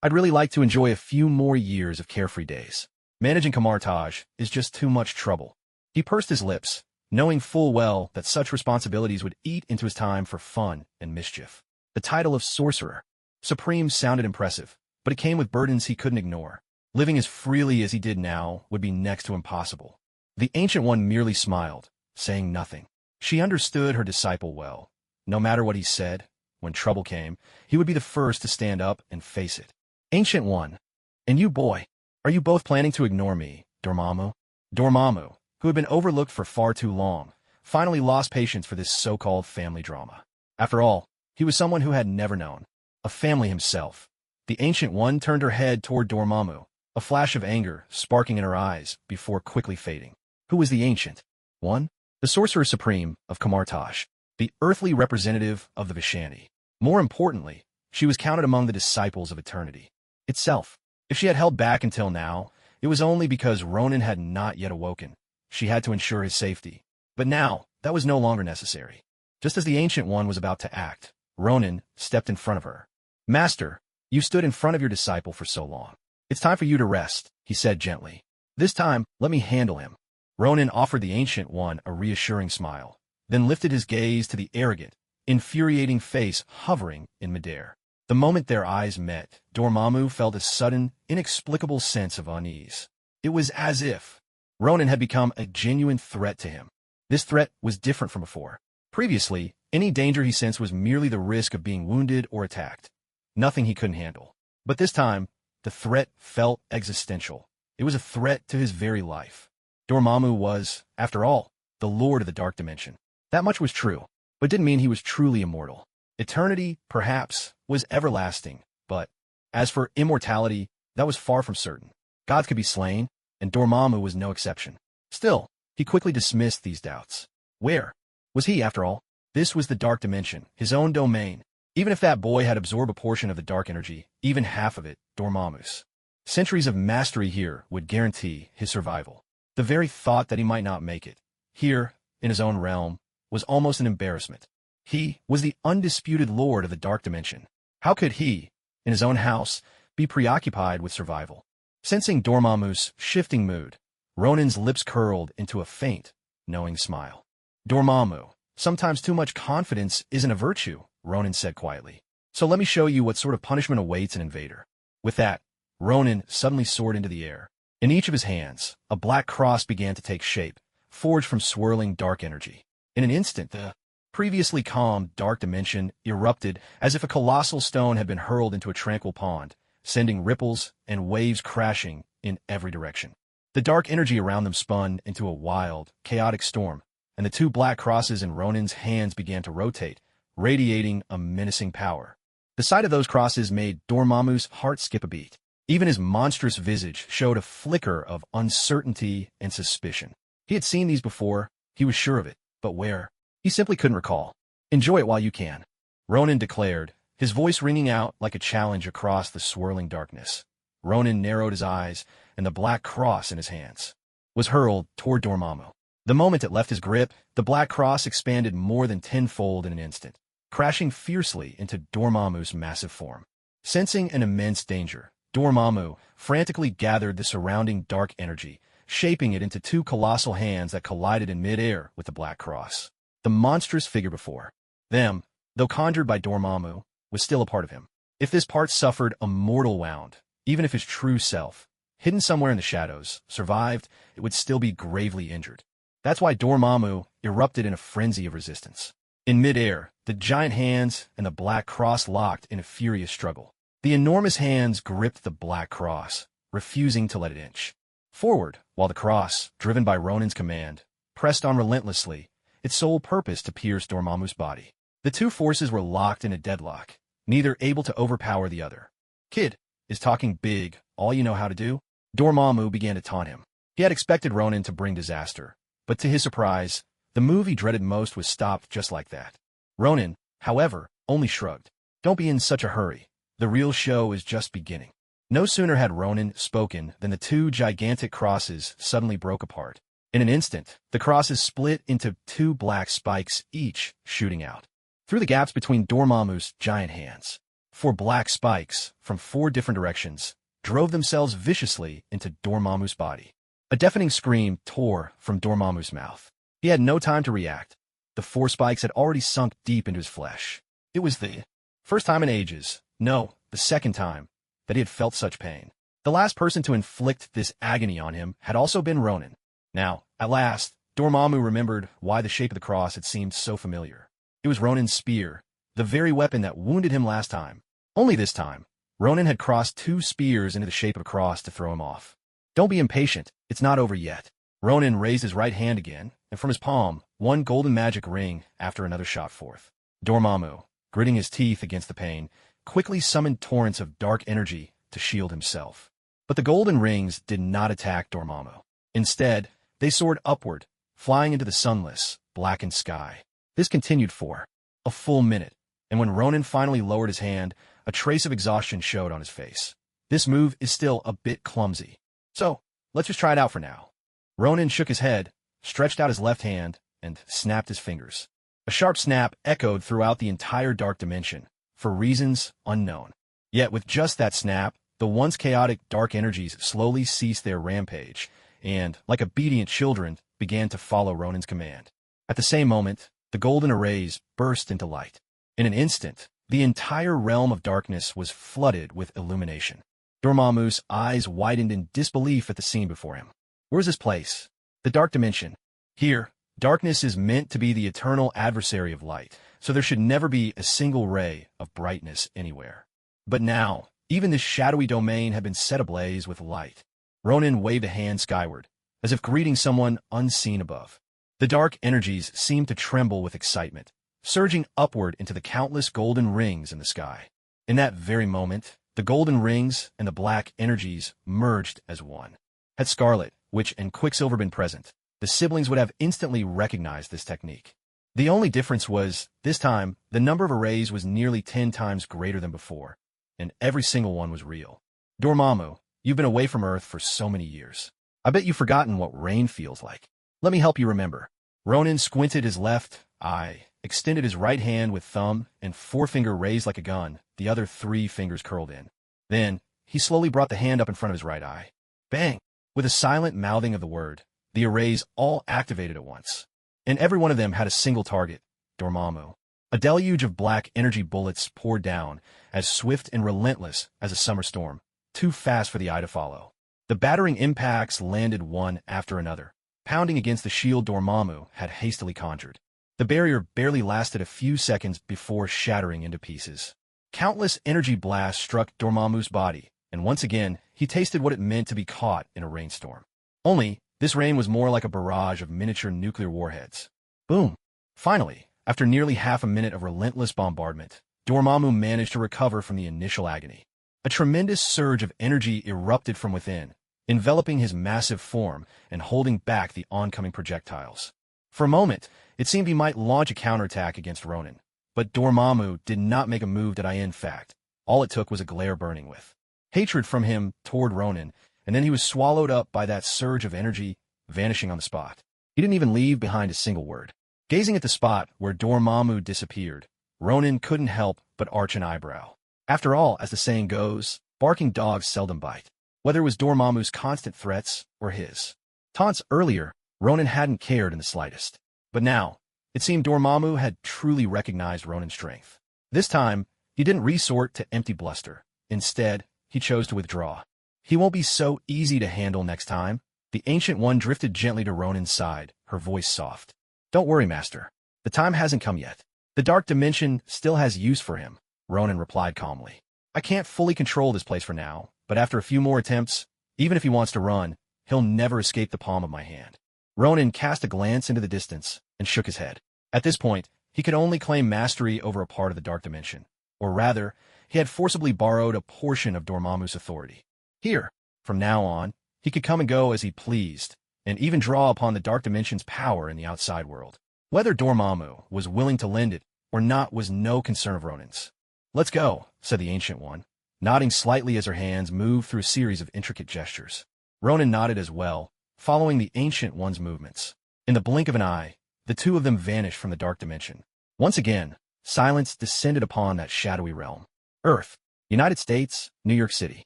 I'd really like to enjoy a few more years of carefree days. Managing Kamartaj is just too much trouble." He pursed his lips, knowing full well that such responsibilities would eat into his time for fun and mischief. The title of Sorcerer Supreme sounded impressive, but it came with burdens he couldn't ignore. Living as freely as he did now would be next to impossible. The Ancient One merely smiled, saying nothing. She understood her disciple well. No matter what he said, when trouble came, he would be the first to stand up and face it. "Ancient One, and you, boy, are you both planning to ignore me, Dormammu?" Dormammu, who had been overlooked for far too long, finally lost patience for this so-called family drama. After all, he was someone who had never known a family himself. The Ancient One turned her head toward Dormammu, a flash of anger sparking in her eyes before quickly fading. Who was the Ancient One? The Sorcerer Supreme of Kamartaj, the earthly representative of the Vishani. More importantly, she was counted among the disciples of eternity itself. If she had held back until now, it was only because Ronan had not yet awoken. She had to ensure his safety. But now, that was no longer necessary. Just as the Ancient One was about to act, Ronan stepped in front of her. "Master, you stood in front of your disciple for so long. It's time for you to rest," he said gently. "This time, let me handle him." Ronan offered the Ancient One a reassuring smile, then lifted his gaze to the arrogant, infuriating face hovering in midair. The moment their eyes met, Dormammu felt a sudden, inexplicable sense of unease. It was as if Ronan had become a genuine threat to him. This threat was different from before. Previously, any danger he sensed was merely the risk of being wounded or attacked. Nothing he couldn't handle. But this time, the threat felt existential. It was a threat to his very life. Dormammu was, after all, the Lord of the Dark Dimension. That much was true, but didn't mean he was truly immortal. Eternity, perhaps, was everlasting, but as for immortality, that was far from certain. Gods could be slain, and Dormammu was no exception. Still, he quickly dismissed these doubts. Where was he, after all? This was the Dark Dimension, his own domain. Even if that boy had absorbed a portion of the dark energy, even half of it, Dormammu's centuries of mastery here would guarantee his survival. The very thought that he might not make it, here, in his own realm, was almost an embarrassment. He was the undisputed lord of the Dark Dimension. How could he, in his own house, be preoccupied with survival? Sensing Dormammu's shifting mood, Ronan's lips curled into a faint, knowing smile. "Dormammu, sometimes too much confidence isn't a virtue," Ronan said quietly. "So let me show you what sort of punishment awaits an invader." With that, Ronan suddenly soared into the air. In each of his hands, a black cross began to take shape, forged from swirling dark energy. In an instant, the previously calm dark dimension erupted as if a colossal stone had been hurled into a tranquil pond, sending ripples and waves crashing in every direction. The dark energy around them spun into a wild, chaotic storm, and the two black crosses in Ronan's hands began to rotate, radiating a menacing power. The sight of those crosses made Dormammu's heart skip a beat. Even his monstrous visage showed a flicker of uncertainty and suspicion. He had seen these before, he was sure of it, but where? He simply couldn't recall. "Enjoy it while you can," Ronan declared, his voice ringing out like a challenge across the swirling darkness. Ronan narrowed his eyes, and the black cross in his hands was hurled toward Dormammu. The moment it left his grip, the black cross expanded more than tenfold in an instant, crashing fiercely into Dormammu's massive form. Sensing an immense danger, Dormammu frantically gathered the surrounding dark energy, shaping it into two colossal hands that collided in mid-air with the black cross. The monstrous figure before them, though conjured by Dormammu, was still a part of him. If this part suffered a mortal wound, even if his true self, hidden somewhere in the shadows, survived, it would still be gravely injured. That's why Dormammu erupted in a frenzy of resistance. In mid-air, the giant hands and the black cross locked in a furious struggle. The enormous hands gripped the black cross, refusing to let it inch forward, while the cross, driven by Ronan's command, pressed on relentlessly, its sole purpose to pierce Dormammu's body. The two forces were locked in a deadlock, neither able to overpower the other. "Kid, is talking big all you know how to do?" Dormammu began to taunt him. He had expected Ronan to bring disaster, but to his surprise, the move he dreaded most was stopped just like that. Ronan, however, only shrugged. "Don't be in such a hurry. The real show is just beginning." No sooner had Ronan spoken than the two gigantic crosses suddenly broke apart. In an instant, the crosses split into two black spikes, each shooting out through the gaps between Dormammu's giant hands. Four black spikes, from four different directions, drove themselves viciously into Dormammu's body. A deafening scream tore from Dormammu's mouth. He had no time to react. The four spikes had already sunk deep into his flesh. It was the first time in ages, no, the second time, that he had felt such pain. The last person to inflict this agony on him had also been Ronan. Now, at last, Dormammu remembered why the shape of the cross had seemed so familiar. It was Ronan's spear, the very weapon that wounded him last time. Only this time, Ronan had crossed two spears into the shape of a cross to throw him off. "Don't be impatient, it's not over yet." Ronan raised his right hand again, and from his palm, one golden magic ring after another shot forth. Dormammu, gritting his teeth against the pain, quickly summoned torrents of dark energy to shield himself. But the golden rings did not attack Dormammu. Instead, they soared upward, flying into the sunless, blackened sky. This continued for a full minute, and when Ronan finally lowered his hand, a trace of exhaustion showed on his face. "This move is still a bit clumsy. So, let's just try it out for now." Ronan shook his head, stretched out his left hand, and snapped his fingers. A sharp snap echoed throughout the entire dark dimension, for reasons unknown. Yet with just that snap, the once chaotic dark energies slowly ceased their rampage, and, like obedient children, began to follow Ronan's command. At the same moment, the golden arrays burst into light. In an instant, the entire realm of darkness was flooded with illumination. Dormammu's eyes widened in disbelief at the scene before him. Where's this place? The dark dimension. Here, darkness is meant to be the eternal adversary of light, so there should never be a single ray of brightness anywhere. But now, even this shadowy domain had been set ablaze with light. Ronan waved a hand skyward, as if greeting someone unseen above. The dark energies seemed to tremble with excitement, surging upward into the countless golden rings in the sky. In that very moment, the golden rings and the black energies merged as one. Had Scarlet, Witch, and Quicksilver been present, the siblings would have instantly recognized this technique. The only difference was, this time, the number of arrays was nearly 10 times greater than before, and every single one was real. "Dormammu, you've been away from Earth for so many years. I bet you've forgotten what rain feels like. Let me help you remember." Ronan squinted his left eye, extended his right hand with thumb and forefinger raised like a gun, the other 3 fingers curled in. Then, he slowly brought the hand up in front of his right eye. Bang! With a silent mouthing of the word, the arrays all activated at once. And every one of them had a single target, Dormammu. A deluge of black energy bullets poured down, as swift and relentless as a summer storm, too fast for the eye to follow. The battering impacts landed one after another, pounding against the shield Dormammu had hastily conjured. The barrier barely lasted a few seconds before shattering into pieces. Countless energy blasts struck Dormammu's body, and once again, he tasted what it meant to be caught in a rainstorm. Only, this rain was more like a barrage of miniature nuclear warheads. Boom! Finally, after nearly half a minute of relentless bombardment, Dormammu managed to recover from the initial agony. A tremendous surge of energy erupted from within, enveloping his massive form and holding back the oncoming projectiles. For a moment, it seemed he might launch a counterattack against Ronin. But Dormammu did not make a move that in fact. All it took was a glare burning with hatred from him toward Ronin, and then he was swallowed up by that surge of energy, vanishing on the spot. He didn't even leave behind a single word. Gazing at the spot where Dormammu disappeared, Ronin couldn't help but arch an eyebrow. After all, as the saying goes, barking dogs seldom bite. Whether it was Dormammu's constant threats or his taunts earlier, Ronin hadn't cared in the slightest. But now, it seemed Dormammu had truly recognized Ronin's strength. This time, he didn't resort to empty bluster. Instead, he chose to withdraw. He won't be so easy to handle next time. The Ancient One drifted gently to Ronin's side, her voice soft. Don't worry, Master. The time hasn't come yet. The Dark Dimension still has use for him, Ronin replied calmly. I can't fully control this place for now, but after a few more attempts, even if he wants to run, he'll never escape the palm of my hand. Ronin cast a glance into the distance and shook his head. At this point, he could only claim mastery over a part of the Dark Dimension. Or rather, he had forcibly borrowed a portion of Dormammu's authority. Here, from now on, he could come and go as he pleased, and even draw upon the Dark Dimension's power in the outside world. Whether Dormammu was willing to lend it or not was no concern of Ronin's. Let's go, said the Ancient One, nodding slightly as her hands moved through a series of intricate gestures. Ronin nodded as well, following the Ancient One's movements. In the blink of an eye, the two of them vanished from the Dark Dimension. Once again, silence descended upon that shadowy realm. Earth, United States, New York City.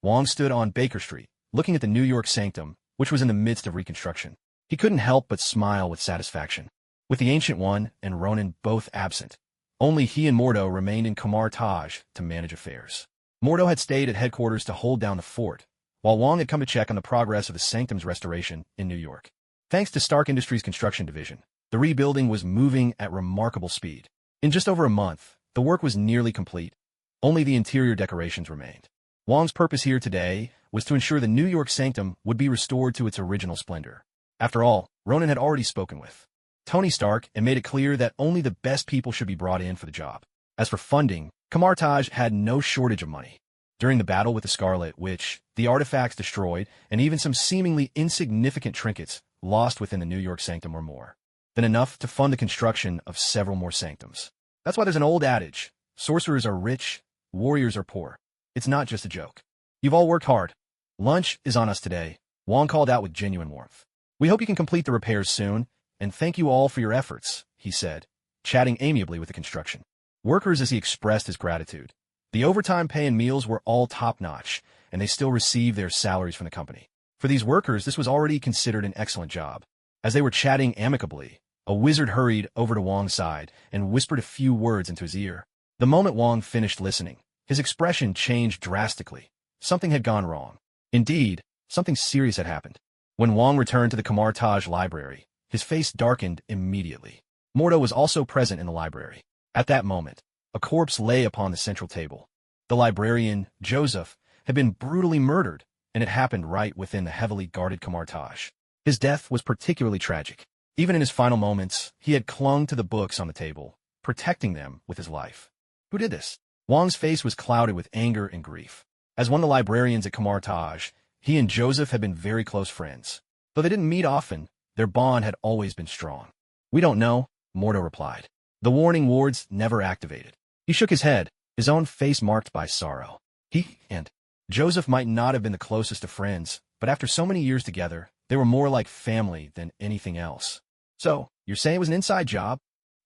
Wong stood on Baker Street, looking at the New York Sanctum, which was in the midst of reconstruction. He couldn't help but smile with satisfaction. With the Ancient One and Ronin both absent, only he and Mordo remained in Kamar Taj to manage affairs. Mordo had stayed at headquarters to hold down the fort, while Wong had come to check on the progress of the Sanctum's restoration in New York. Thanks to Stark Industries' construction division, the rebuilding was moving at remarkable speed. In just over a month, the work was nearly complete. Only the interior decorations remained. Wong's purpose here today was to ensure the New York Sanctum would be restored to its original splendor. After all, Ronin had already spoken with Tony Stark and made it clear that only the best people should be brought in for the job. As for funding, Kamar Taj had no shortage of money. During the battle with the Scarlet Witch, the artifacts destroyed, and even some seemingly insignificant trinkets lost within the New York Sanctum were more than enough to fund the construction of several more sanctums. That's why there's an old adage, sorcerers are rich, warriors are poor. It's not just a joke. You've all worked hard. Lunch is on us today, Wong called out with genuine warmth. We hope you can complete the repairs soon, and thank you all for your efforts, he said, chatting amiably with the construction workers as he expressed his gratitude. The overtime pay and meals were all top-notch, and they still received their salaries from the company. For these workers, this was already considered an excellent job. As they were chatting amicably, a wizard hurried over to Wong's side and whispered a few words into his ear. The moment Wong finished listening, his expression changed drastically. Something had gone wrong. Indeed, something serious had happened. When Wong returned to the Kamar Taj library, his face darkened immediately. Mordo was also present in the library. At that moment, a corpse lay upon the central table. The librarian, Joseph, had been brutally murdered, and it happened right within the heavily guarded Kamar Taj. His death was particularly tragic. Even in his final moments, he had clung to the books on the table, protecting them with his life. Who did this? Wong's face was clouded with anger and grief. As one of the librarians at Kamar Taj, he and Joseph had been very close friends. Though they didn't meet often, their bond had always been strong. We don't know, Mordo replied. The warning wards never activated. He shook his head, his own face marked by sorrow. He and Joseph might not have been the closest of friends, but after so many years together, they were more like family than anything else. So, you're saying it was an inside job?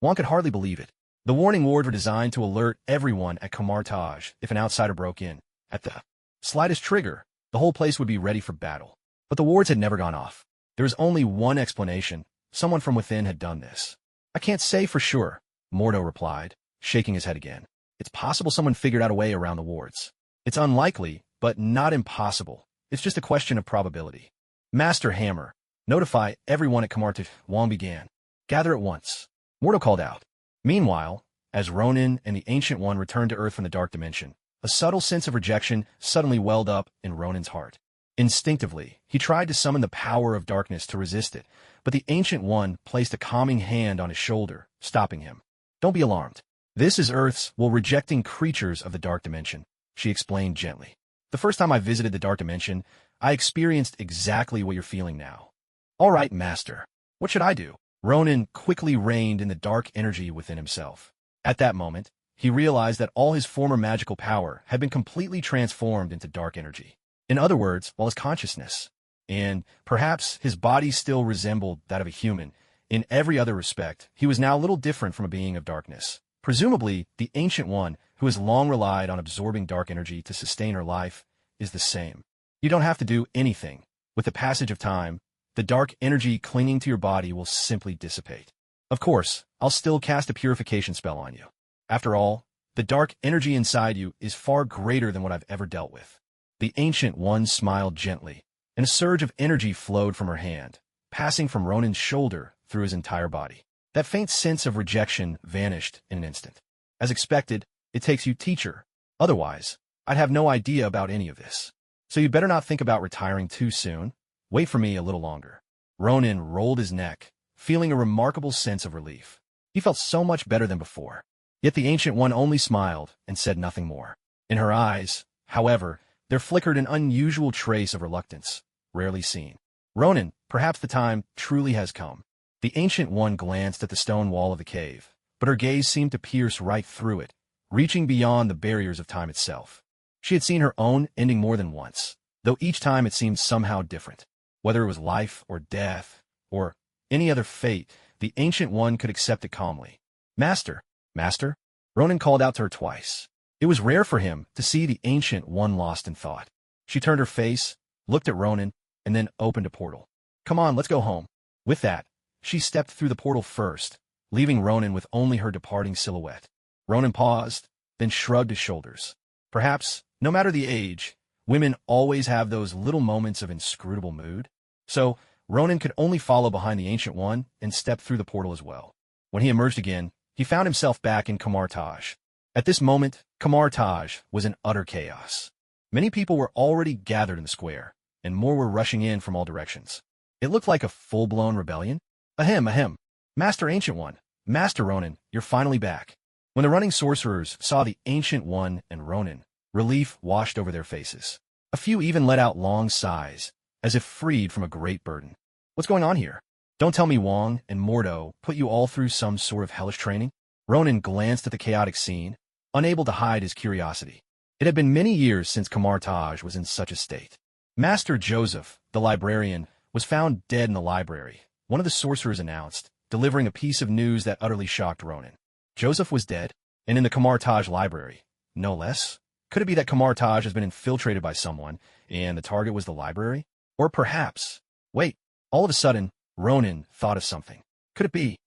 Wong could hardly believe it. The warning wards were designed to alert everyone at Kamar Taj if an outsider broke in. At the slightest trigger, the whole place would be ready for battle. But the wards had never gone off. There was only one explanation. Someone from within had done this. I can't say for sure, Mordo replied, shaking his head again. It's possible someone figured out a way around the wards. It's unlikely, but not impossible. It's just a question of probability. Master Hammer, notify everyone at Kamar Taj. Wong began. Gather at once. Mordo called out. Meanwhile, as Ronin and the Ancient One returned to Earth from the Dark Dimension, a subtle sense of rejection suddenly welled up in Ronin's heart. Instinctively, he tried to summon the power of darkness to resist it, but the Ancient One placed a calming hand on his shoulder, stopping him. Don't be alarmed. This is Earth's rejecting creatures of the Dark Dimension. she explained gently. The first time I visited the Dark Dimension, I experienced exactly what you're feeling now. All right, Master. What should I do? Ronan quickly reined in the dark energy within himself. At that moment, he realized that all his former magical power had been completely transformed into dark energy. In other words, while his consciousness, and perhaps his body still resembled that of a human, in every other respect, he was now a little different from a being of darkness. Presumably, the Ancient One, who has long relied on absorbing dark energy to sustain her life, is the same. You don't have to do anything. With the passage of time, the dark energy clinging to your body will simply dissipate. Of course, I'll still cast a purification spell on you. After all, the dark energy inside you is far greater than what I've ever dealt with. The Ancient One smiled gently, and a surge of energy flowed from her hand, passing from Ronan's shoulder through his entire body. That faint sense of rejection vanished in an instant. As expected, it takes you, teacher. Otherwise, I'd have no idea about any of this. So you better not think about retiring too soon. Wait for me a little longer. Ronan rolled his neck, feeling a remarkable sense of relief. He felt so much better than before. Yet the Ancient One only smiled and said nothing more. In her eyes, however, there flickered an unusual trace of reluctance, rarely seen. Ronan, perhaps the time truly has come. The Ancient One glanced at the stone wall of the cave, but her gaze seemed to pierce right through it, reaching beyond the barriers of time itself. She had seen her own ending more than once, though each time it seemed somehow different. Whether it was life or death, or any other fate, the Ancient One could accept it calmly. Master, Master, Ronan called out to her twice. It was rare for him to see the Ancient One lost in thought. She turned her face, looked at Ronan, and then opened a portal. Come on, let's go home. With that, she stepped through the portal first, leaving Ronan with only her departing silhouette. Ronan paused, then shrugged his shoulders. Perhaps, no matter the age, women always have those little moments of inscrutable mood. So, Ronan could only follow behind the Ancient One and step through the portal as well. When he emerged again, he found himself back in Kamar Taj. At this moment, Kamar Taj was in utter chaos. Many people were already gathered in the square, and more were rushing in from all directions. It looked like a full-blown rebellion. Ahem, ahem. Master Ancient One, Master Ronan, you're finally back. When the running sorcerers saw the Ancient One and Ronan, relief washed over their faces. A few even let out long sighs, as if freed from a great burden. What's going on here? Don't tell me Wong and Mordo put you all through some sort of hellish training? Ronan glanced at the chaotic scene, unable to hide his curiosity. It had been many years since Kamar Taj was in such a state. Master Joseph, the librarian, was found dead in the library, one of the sorcerers announced, delivering a piece of news that utterly shocked Ronan. Joseph was dead, and in the Kamar Taj library, no less? Could it be that Kamar Taj has been infiltrated by someone, and the target was the library? Or perhaps... Wait, all of a sudden, Ronan thought of something. Could it be?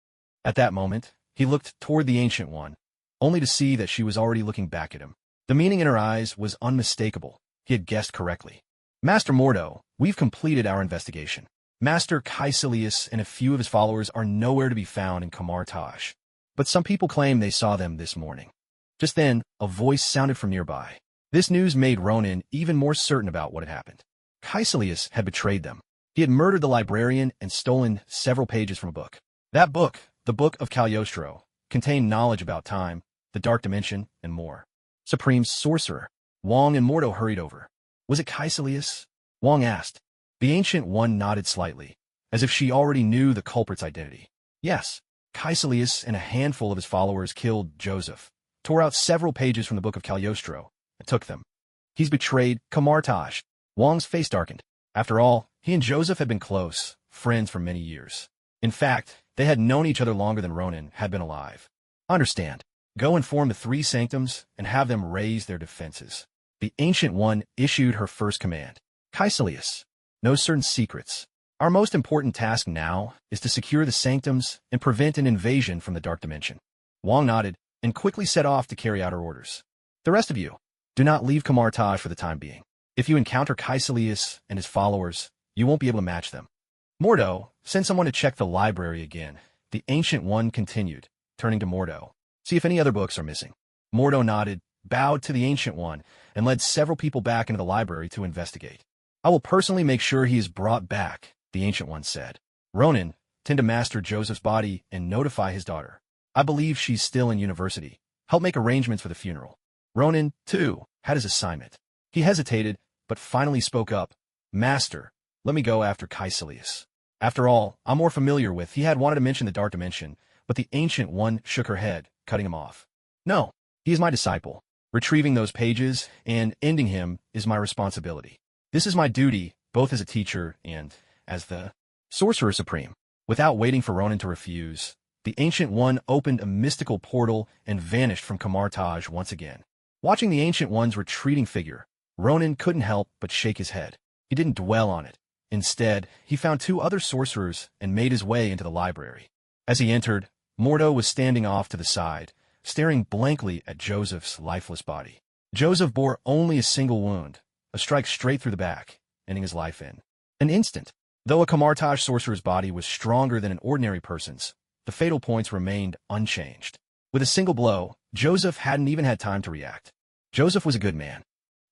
At that moment, he looked toward the Ancient One, only to see that she was already looking back at him. The meaning in her eyes was unmistakable. He had guessed correctly. Master Mordo, we've completed our investigation. Master Caecilius and a few of his followers are nowhere to be found in Kamar Taj. But some people claim they saw them this morning. Just then, a voice sounded from nearby. This news made Ronan even more certain about what had happened. Caecilius had betrayed them. He had murdered the librarian and stolen several pages from a book. That book, the Book of Cagliostro, contained knowledge about time, the Dark Dimension, and more. Supreme Sorcerer. Wong and Mordo hurried over. Was it Caecilius? Wong asked. The Ancient One nodded slightly, as if she already knew the culprit's identity. Yes, Caecilius and a handful of his followers killed Joseph, tore out several pages from the Book of Cagliostro, and took them. He's betrayed Kamar Taj. Wong's face darkened. After all, he and Joseph had been close, friends for many years. In fact, they had known each other longer than Ronan had been alive. Understand. Go inform the three sanctums and have them raise their defenses. The Ancient One issued her first command. Caecilius, no certain secrets. Our most important task now is to secure the sanctums and prevent an invasion from the Dark Dimension. Wong nodded and quickly set off to carry out her orders. The rest of you, do not leave Kamar Taj for the time being. If you encounter Caecilius and his followers, you won't be able to match them. Mordo, send someone to check the library again. The Ancient One continued, turning to Mordo. See if any other books are missing. Mordo nodded, bowed to the Ancient One, and led several people back into the library to investigate. I will personally make sure he is brought back, the Ancient One said. Ronan, tend to Master Joseph's body and notify his daughter. I believe she's still in university. Help make arrangements for the funeral. Ronan, too, had his assignment. He hesitated, but finally spoke up. Master, let me go after Caecilius. After all, I'm more familiar with. He had wanted to mention the Dark Dimension, but the Ancient One shook her head, cutting him off. No, he is my disciple. Retrieving those pages and ending him is my responsibility. This is my duty, both as a teacher and as the Sorcerer Supreme. Without waiting for Ronan to refuse, the Ancient One opened a mystical portal and vanished from Camartage once again. Watching the Ancient One's retreating figure, Ronan couldn't help but shake his head. He didn't dwell on it. Instead, he found two other sorcerers and made his way into the library. As he entered, Mordo was standing off to the side, staring blankly at Joseph's lifeless body. Joseph bore only a single wound, a strike straight through the back, ending his life in an instant. Though a Camartage sorcerer's body was stronger than an ordinary person's, the fatal points remained unchanged. With a single blow, Joseph hadn't even had time to react. Joseph was a good man.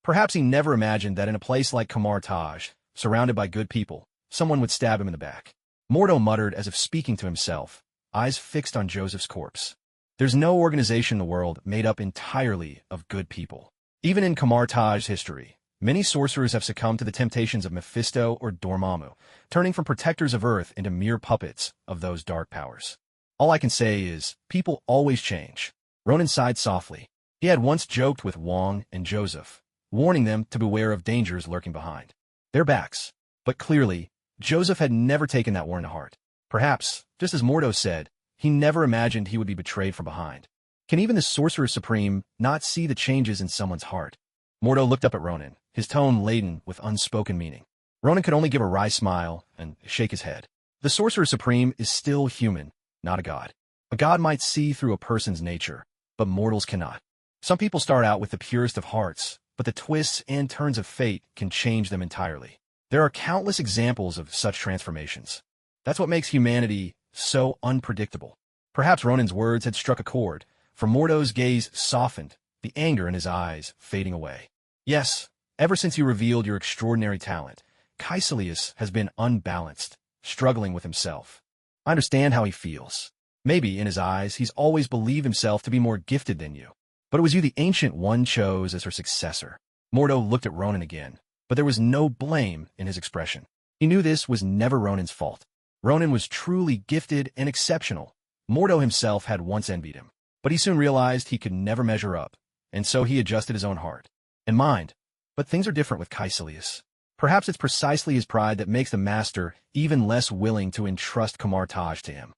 Perhaps he never imagined that in a place like Camartage, surrounded by good people, someone would stab him in the back. Mordo muttered as if speaking to himself, eyes fixed on Joseph's corpse. There's no organization in the world made up entirely of good people. Even in Camartage history, many sorcerers have succumbed to the temptations of Mephisto or Dormammu, turning from protectors of Earth into mere puppets of those dark powers. All I can say is, people always change. Ronan sighed softly. He had once joked with Wong and Joseph, warning them to beware of dangers lurking behind their backs. But clearly, Joseph had never taken that warning to heart. Perhaps, just as Mordo said, he never imagined he would be betrayed from behind. Can even the Sorcerer Supreme not see the changes in someone's heart? Mordo looked up at Ronan, his tone laden with unspoken meaning. Ronan could only give a wry smile and shake his head. The Sorcerer Supreme is still human, not a god. A god might see through a person's nature, but mortals cannot. Some people start out with the purest of hearts, but the twists and turns of fate can change them entirely. There are countless examples of such transformations. That's what makes humanity so unpredictable. Perhaps Ronan's words had struck a chord, for Mordo's gaze softened, the anger in his eyes fading away. Yes, ever since you revealed your extraordinary talent, Caecilius has been unbalanced, struggling with himself. I understand how he feels. Maybe, in his eyes, he's always believed himself to be more gifted than you. But it was you the Ancient One chose as her successor. Mordo looked at Ronan again, but there was no blame in his expression. He knew this was never Ronan's fault. Ronan was truly gifted and exceptional. Mordo himself had once envied him, but he soon realized he could never measure up, and so he adjusted his own heart and mind. But things are different with Caecilius. Perhaps it's precisely his pride that makes the master even less willing to entrust Camartage to him.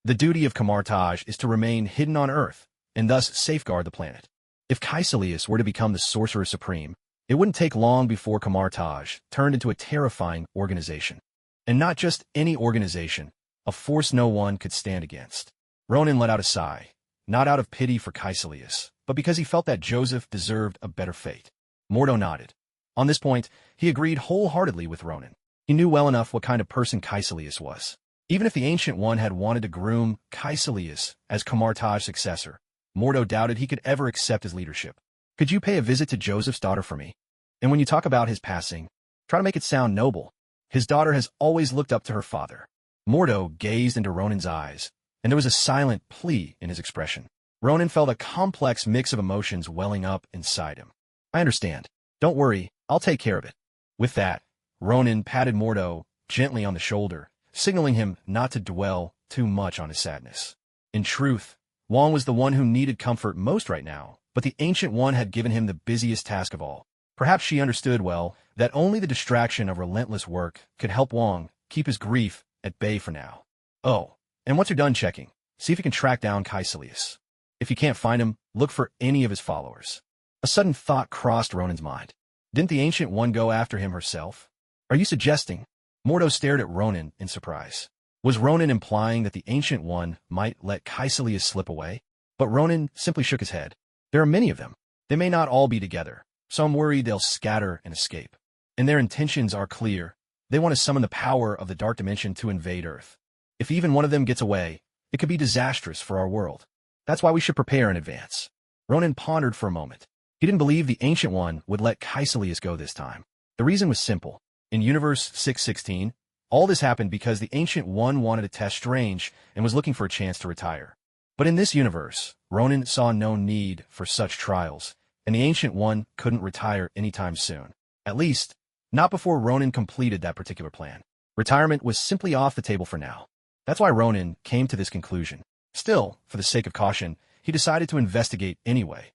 The duty of Camartage is to remain hidden on Earth, and thus safeguard the planet. If Caecilius were to become the Sorcerer Supreme, it wouldn't take long before Camartage turned into a terrifying organization. And not just any organization, a force no one could stand against. Ronan let out a sigh, not out of pity for Caecilius, but because he felt that Joseph deserved a better fate. Mordo nodded. On this point, he agreed wholeheartedly with Ronan. He knew well enough what kind of person Caecilius was. Even if the Ancient One had wanted to groom Caecilius as Camartage's successor, Mordo doubted he could ever accept his leadership. Could you pay a visit to Joseph's daughter for me? And when you talk about his passing, try to make it sound noble. His daughter has always looked up to her father. Mordo gazed into Ronan's eyes, and there was a silent plea in his expression. Ronan felt a complex mix of emotions welling up inside him. I understand. Don't worry, I'll take care of it. With that, Ronan patted Mordo gently on the shoulder, signaling him not to dwell too much on his sadness. In truth, Wong was the one who needed comfort most right now, but the Ancient One had given him the busiest task of all. Perhaps she understood well that only the distraction of relentless work could help Wong keep his grief at bay for now. Oh, and once you're done checking, see if you can track down Caecilius. If you can't find him, look for any of his followers. A sudden thought crossed Ronan's mind. Didn't the Ancient One go after him herself? Are you suggesting? Mordo stared at Ronan in surprise. Was Ronan implying that the Ancient One might let Caecilius slip away? But Ronan simply shook his head. There are many of them. They may not all be together, so I'm worried they'll scatter and escape. And their intentions are clear. They want to summon the power of the Dark Dimension to invade Earth. If even one of them gets away, it could be disastrous for our world. That's why we should prepare in advance. Ronan pondered for a moment. He didn't believe the Ancient One would let Caecilius go this time. The reason was simple. In Universe 616, all this happened because the Ancient One wanted to test Strange and was looking for a chance to retire. But in this universe, Ronan saw no need for such trials. and the Ancient One couldn't retire anytime soon. At least, not before Ronan completed that particular plan. Retirement was simply off the table for now. That's why Ronan came to this conclusion. Still, for the sake of caution, he decided to investigate anyway.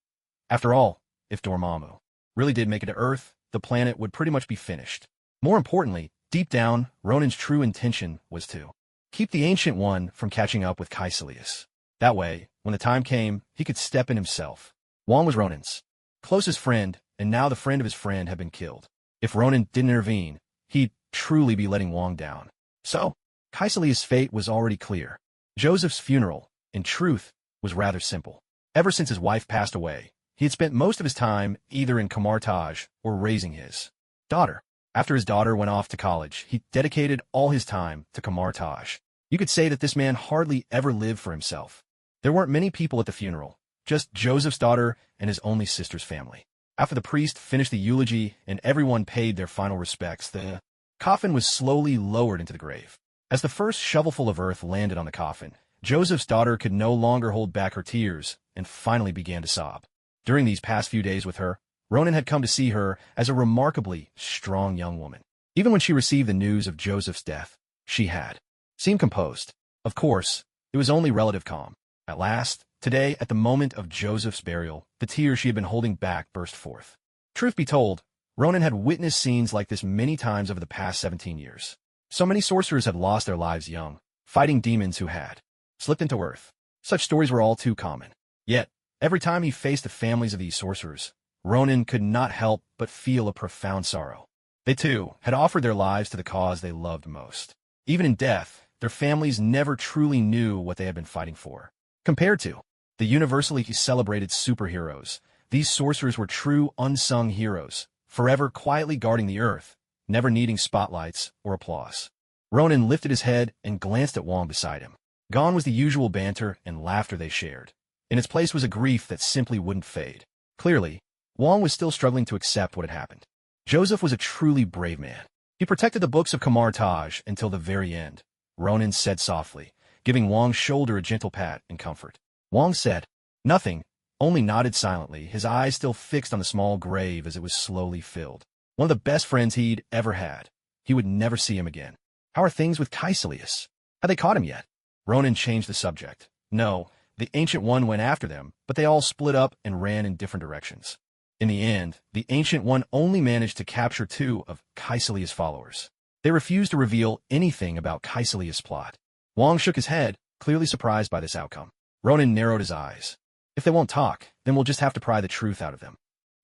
After all, if Dormammu really did make it to Earth, the planet would pretty much be finished. More importantly, deep down, Ronan's true intention was to keep the Ancient One from catching up with Caecilius. That way, when the time came, he could step in himself. Wong was Ronan's closest friend, and now the friend of his friend had been killed. If Ronan didn't intervene, he'd truly be letting Wong down. So, Caecilius' fate was already clear. Joseph's funeral, in truth, was rather simple. Ever since his wife passed away, he had spent most of his time either in Camartage or raising his daughter. After his daughter went off to college, he dedicated all his time to Camartage. You could say that this man hardly ever lived for himself. There weren't many people at the funeral, just Joseph's daughter and his only sister's family. After the priest finished the eulogy and everyone paid their final respects, the coffin was slowly lowered into the grave. As the first shovelful of earth landed on the coffin, Joseph's daughter could no longer hold back her tears and finally began to sob. During these past few days with her, Ronan had come to see her as a remarkably strong young woman. Even when she received the news of Joseph's death, she had seemed composed. Of course, it was only relative calm. At last, today, at the moment of Joseph's burial, the tears she had been holding back burst forth. Truth be told, Ronan had witnessed scenes like this many times over the past 17 years. So many sorcerers had lost their lives young, fighting demons who had slipped into Earth. Such stories were all too common. Yet, every time he faced the families of these sorcerers, Ronan could not help but feel a profound sorrow. They, too, had offered their lives to the cause they loved most. Even in death, their families never truly knew what they had been fighting for. Compared to the universally celebrated superheroes, these sorcerers were true unsung heroes, forever quietly guarding the Earth, never needing spotlights or applause. Ronan lifted his head and glanced at Wong beside him. Gone was the usual banter and laughter they shared. In its place was a grief that simply wouldn't fade. Clearly, Wong was still struggling to accept what had happened. Joseph was a truly brave man. He protected the books of Camartage until the very end, Ronan said softly, giving Wong's shoulder a gentle pat and comfort. Wong said nothing, only nodded silently, his eyes still fixed on the small grave as it was slowly filled. One of the best friends he'd ever had. He would never see him again. How are things with Caecilius? Had they caught him yet? Ronan changed the subject. No, the Ancient One went after them, but they all split up and ran in different directions. In the end, the Ancient One only managed to capture 2 of Caecilius' followers. They refused to reveal anything about Caecilius' plot. Wong shook his head, clearly surprised by this outcome. Ronan narrowed his eyes. If they won't talk, then we'll just have to pry the truth out of them.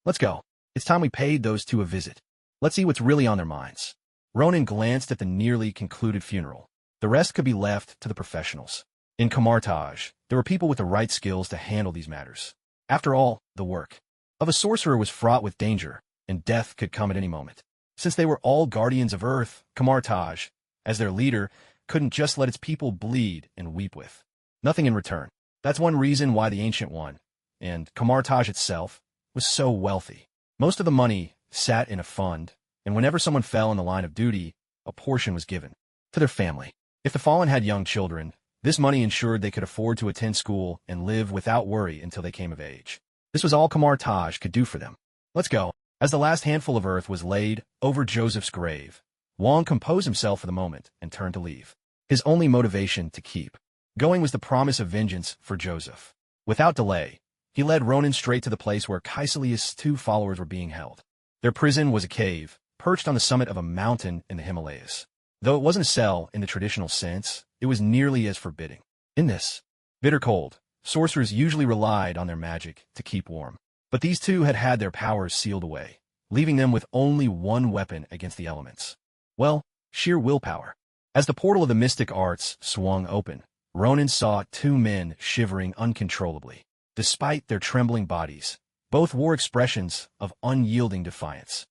Let's go. It's time we paid those 2 a visit. Let's see what's really on their minds. Ronan glanced at the nearly concluded funeral. The rest could be left to the professionals. In Camartage, there were people with the right skills to handle these matters. After all, the work of a sorcerer was fraught with danger, and death could come at any moment. Since they were all guardians of Earth, Camartage, as their leader, couldn't just let its people bleed and weep with nothing in return. That's one reason why the Ancient One, and Camartage itself, was so wealthy. Most of the money sat in a fund, and whenever someone fell in the line of duty, a portion was given to their family. If the fallen had young children, this money ensured they could afford to attend school and live without worry until they came of age. This was all Camartage could do for them. Let's go. As the last handful of earth was laid over Joseph's grave, Wong composed himself for the moment and turned to leave. His only motivation to keep going was the promise of vengeance for Joseph. Without delay, he led Ronan straight to the place where Caecilius' 2 followers were being held. Their prison was a cave, perched on the summit of a mountain in the Himalayas. Though it wasn't a cell in the traditional sense, it was nearly as forbidding. In this bitter cold, sorcerers usually relied on their magic to keep warm. But these 2 had had their powers sealed away, leaving them with only one weapon against the elements. Well, sheer willpower. As the portal of the mystic arts swung open, Ronan saw 2 men shivering uncontrollably. Despite their trembling bodies, both wore expressions of unyielding defiance.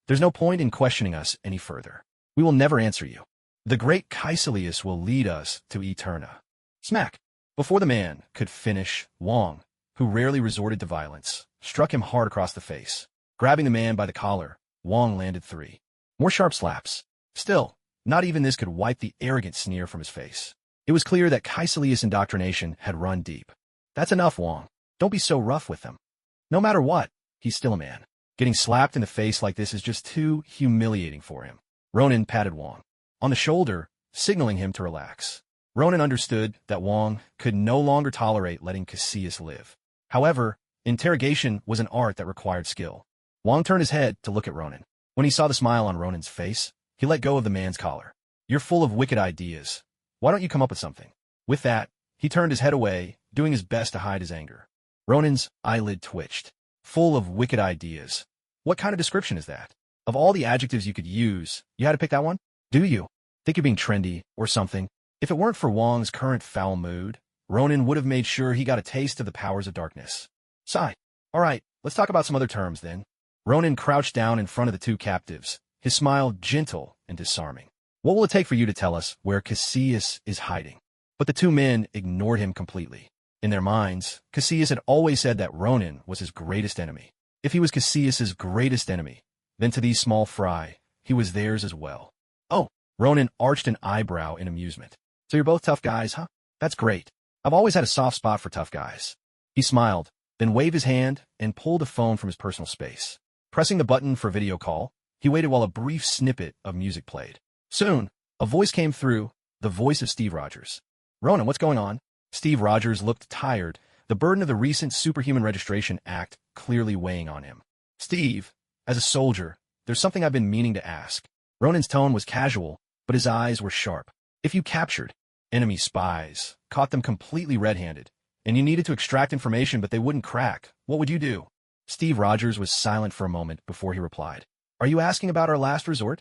There's no point in questioning us any further. We will never answer you. The great Caecilius will lead us to Eterna. Smack! Before the man could finish, Wong, who rarely resorted to violence, struck him hard across the face. Grabbing the man by the collar, Wong landed 3 more sharp slaps. Still, not even this could wipe the arrogant sneer from his face. It was clear that Caecilius' indoctrination had run deep. That's enough, Wong. Don't be so rough with them. No matter what, he's still a man. Getting slapped in the face like this is just too humiliating for him. Ronan patted Wong on the shoulder, signaling him to relax. Ronan understood that Wong could no longer tolerate letting Cassius live. However, interrogation was an art that required skill. Wong turned his head to look at Ronan. When he saw the smile on Ronan's face, he let go of the man's collar. You're full of wicked ideas. Why don't you come up with something? With that, he turned his head away, doing his best to hide his anger. Ronan's eyelid twitched. Full of wicked ideas. What kind of description is that? Of all the adjectives you could use, you had to pick that one? Do you? Think you're being trendy or something? If it weren't for Wong's current foul mood, Ronan would have made sure he got a taste of the powers of darkness. Sigh. All right, let's talk about some other terms then. Ronan crouched down in front of the two captives, his smile gentle and disarming. What will it take for you to tell us where Cassius is hiding? But the two men ignored him completely. In their minds, Cassius had always said that Ronan was his greatest enemy. If he was Cassius's greatest enemy, then to these small fry, he was theirs as well. Oh, Ronan arched an eyebrow in amusement. So you're both tough guys, huh? That's great. I've always had a soft spot for tough guys. He smiled, then waved his hand and pulled a phone from his personal space. Pressing the button for video call, he waited while a brief snippet of music played. Soon, a voice came through, the voice of Steve Rogers. Ronan, what's going on? Steve Rogers looked tired, the burden of the recent Superhuman Registration Act clearly weighing on him. Steve, as a soldier, there's something I've been meaning to ask. Ronan's tone was casual, but his eyes were sharp. If you captured enemy spies, caught them completely red-handed, and you needed to extract information but they wouldn't crack, what would you do? Steve Rogers was silent for a moment before he replied. Are you asking about our last resort?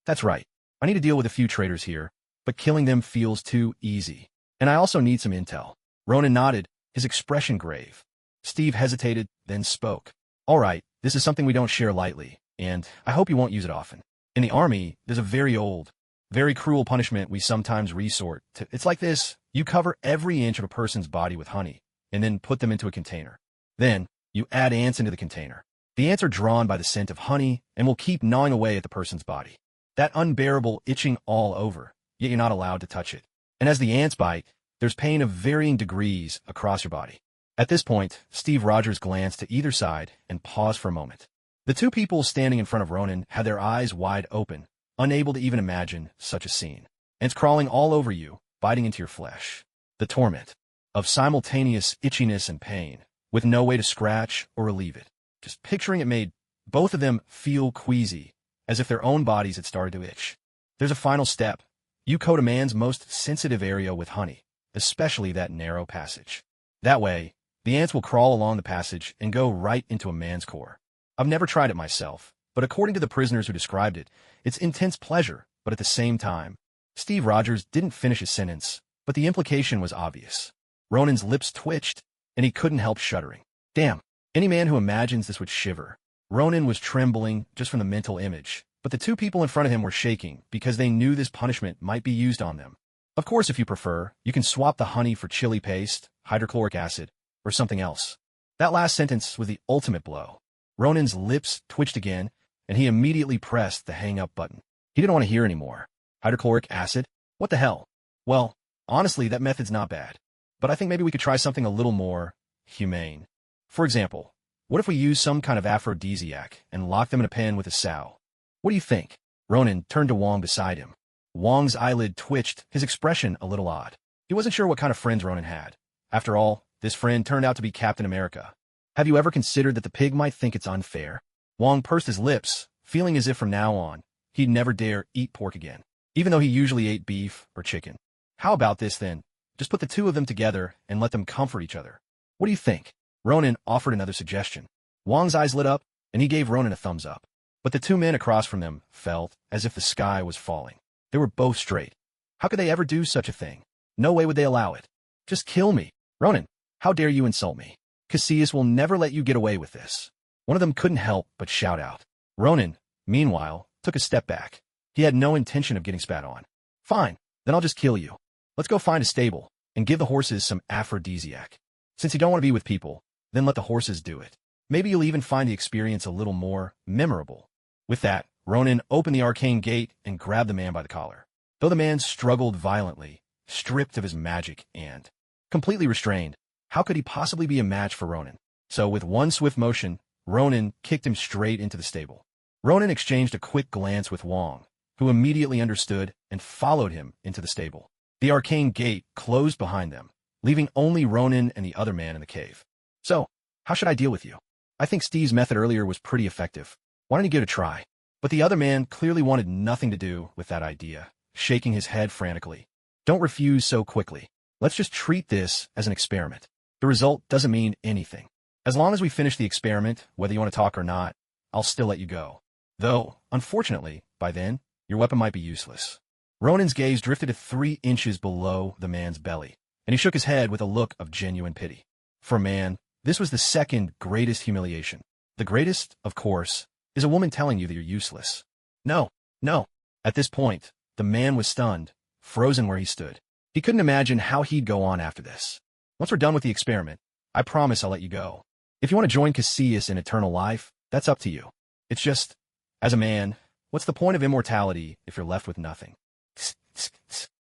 That's right. I need to deal with a few traitors here, but killing them feels too easy. And I also need some intel. Ronan nodded, his expression grave. Steve hesitated, then spoke. All right, this is something we don't share lightly, and I hope you won't use it often. In the Army, there's a very old, very cruel punishment we sometimes resort to. It's like this. You cover every inch of a person's body with honey, and then put them into a container. Then, you add ants into the container. The ants are drawn by the scent of honey and will keep gnawing away at the person's body. That unbearable itching all over, yet you're not allowed to touch it. And as the ants bite, there's pain of varying degrees across your body. At this point, Steve Rogers glanced to either side and paused for a moment. The two people standing in front of Ronan had their eyes wide open, unable to even imagine such a scene. Ants crawling all over you, biting into your flesh. The torment of simultaneous itchiness and pain, with no way to scratch or relieve it. Just picturing it made both of them feel queasy, as if their own bodies had started to itch. There's a final step. You coat a man's most sensitive area with honey, especially that narrow passage. That way, the ants will crawl along the passage and go right into a man's core. I've never tried it myself, but according to the prisoners who described it, it's intense pleasure, but at the same time. Steve Rogers didn't finish his sentence, but the implication was obvious. Ronan's lips twitched, and he couldn't help shuddering. Damn, any man who imagines this would shiver. Ronan was trembling just from the mental image, but the two people in front of him were shaking because they knew this punishment might be used on them. Of course, if you prefer, you can swap the honey for chili paste, hydrochloric acid, or something else. That last sentence was the ultimate blow. Ronan's lips twitched again, and he immediately pressed the hang-up button. He didn't want to hear anymore. Hydrochloric acid? What the hell? Well, honestly, that method's not bad. But I think maybe we could try something a little more humane. For example, what if we use some kind of aphrodisiac and lock them in a pen with a sow? What do you think? Ronan turned to Wong beside him. Wong's eyelid twitched, his expression a little odd. He wasn't sure what kind of friends Ronan had. After all, this friend turned out to be Captain America. Have you ever considered that the pig might think it's unfair? Wong pursed his lips, feeling as if from now on, he'd never dare eat pork again, even though he usually ate beef or chicken. How about this then? Just put the two of them together and let them comfort each other. What do you think? Ronan offered another suggestion. Wong's eyes lit up, and he gave Ronan a thumbs up. But the two men across from them felt as if the sky was falling. They were both straight. How could they ever do such a thing? No way would they allow it. Just kill me. Ronan, how dare you insult me? Cassius will never let you get away with this. One of them couldn't help but shout out. Ronan, meanwhile, took a step back. He had no intention of getting spat on. Fine, then I'll just kill you. Let's go find a stable and give the horses some aphrodisiac. Since you don't want to be with people, then let the horses do it. Maybe you'll even find the experience a little more memorable. With that, Ronan opened the arcane gate and grabbed the man by the collar. Though the man struggled violently, stripped of his magic and completely restrained, how could he possibly be a match for Ronan? So with one swift motion, Ronan kicked him straight into the stable. Ronan exchanged a quick glance with Wong, who immediately understood and followed him into the stable. The arcane gate closed behind them, leaving only Ronan and the other man in the cave. So, how should I deal with you? I think Steve's method earlier was pretty effective. Why don't you give it a try? But the other man clearly wanted nothing to do with that idea, shaking his head frantically. Don't refuse so quickly. Let's just treat this as an experiment. The result doesn't mean anything. As long as we finish the experiment, whether you want to talk or not, I'll still let you go. Though, unfortunately, by then, your weapon might be useless. Ronan's gaze drifted to 3 inches below the man's belly, and he shook his head with a look of genuine pity. For a man, this was the second greatest humiliation. The greatest, of course, is a woman telling you that you're useless. No, no. At this point, the man was stunned, frozen where he stood. He couldn't imagine how he'd go on after this. Once we're done with the experiment, I promise I'll let you go. If you want to join Cassius in eternal life, that's up to you. It's just, as a man, what's the point of immortality if you're left with nothing?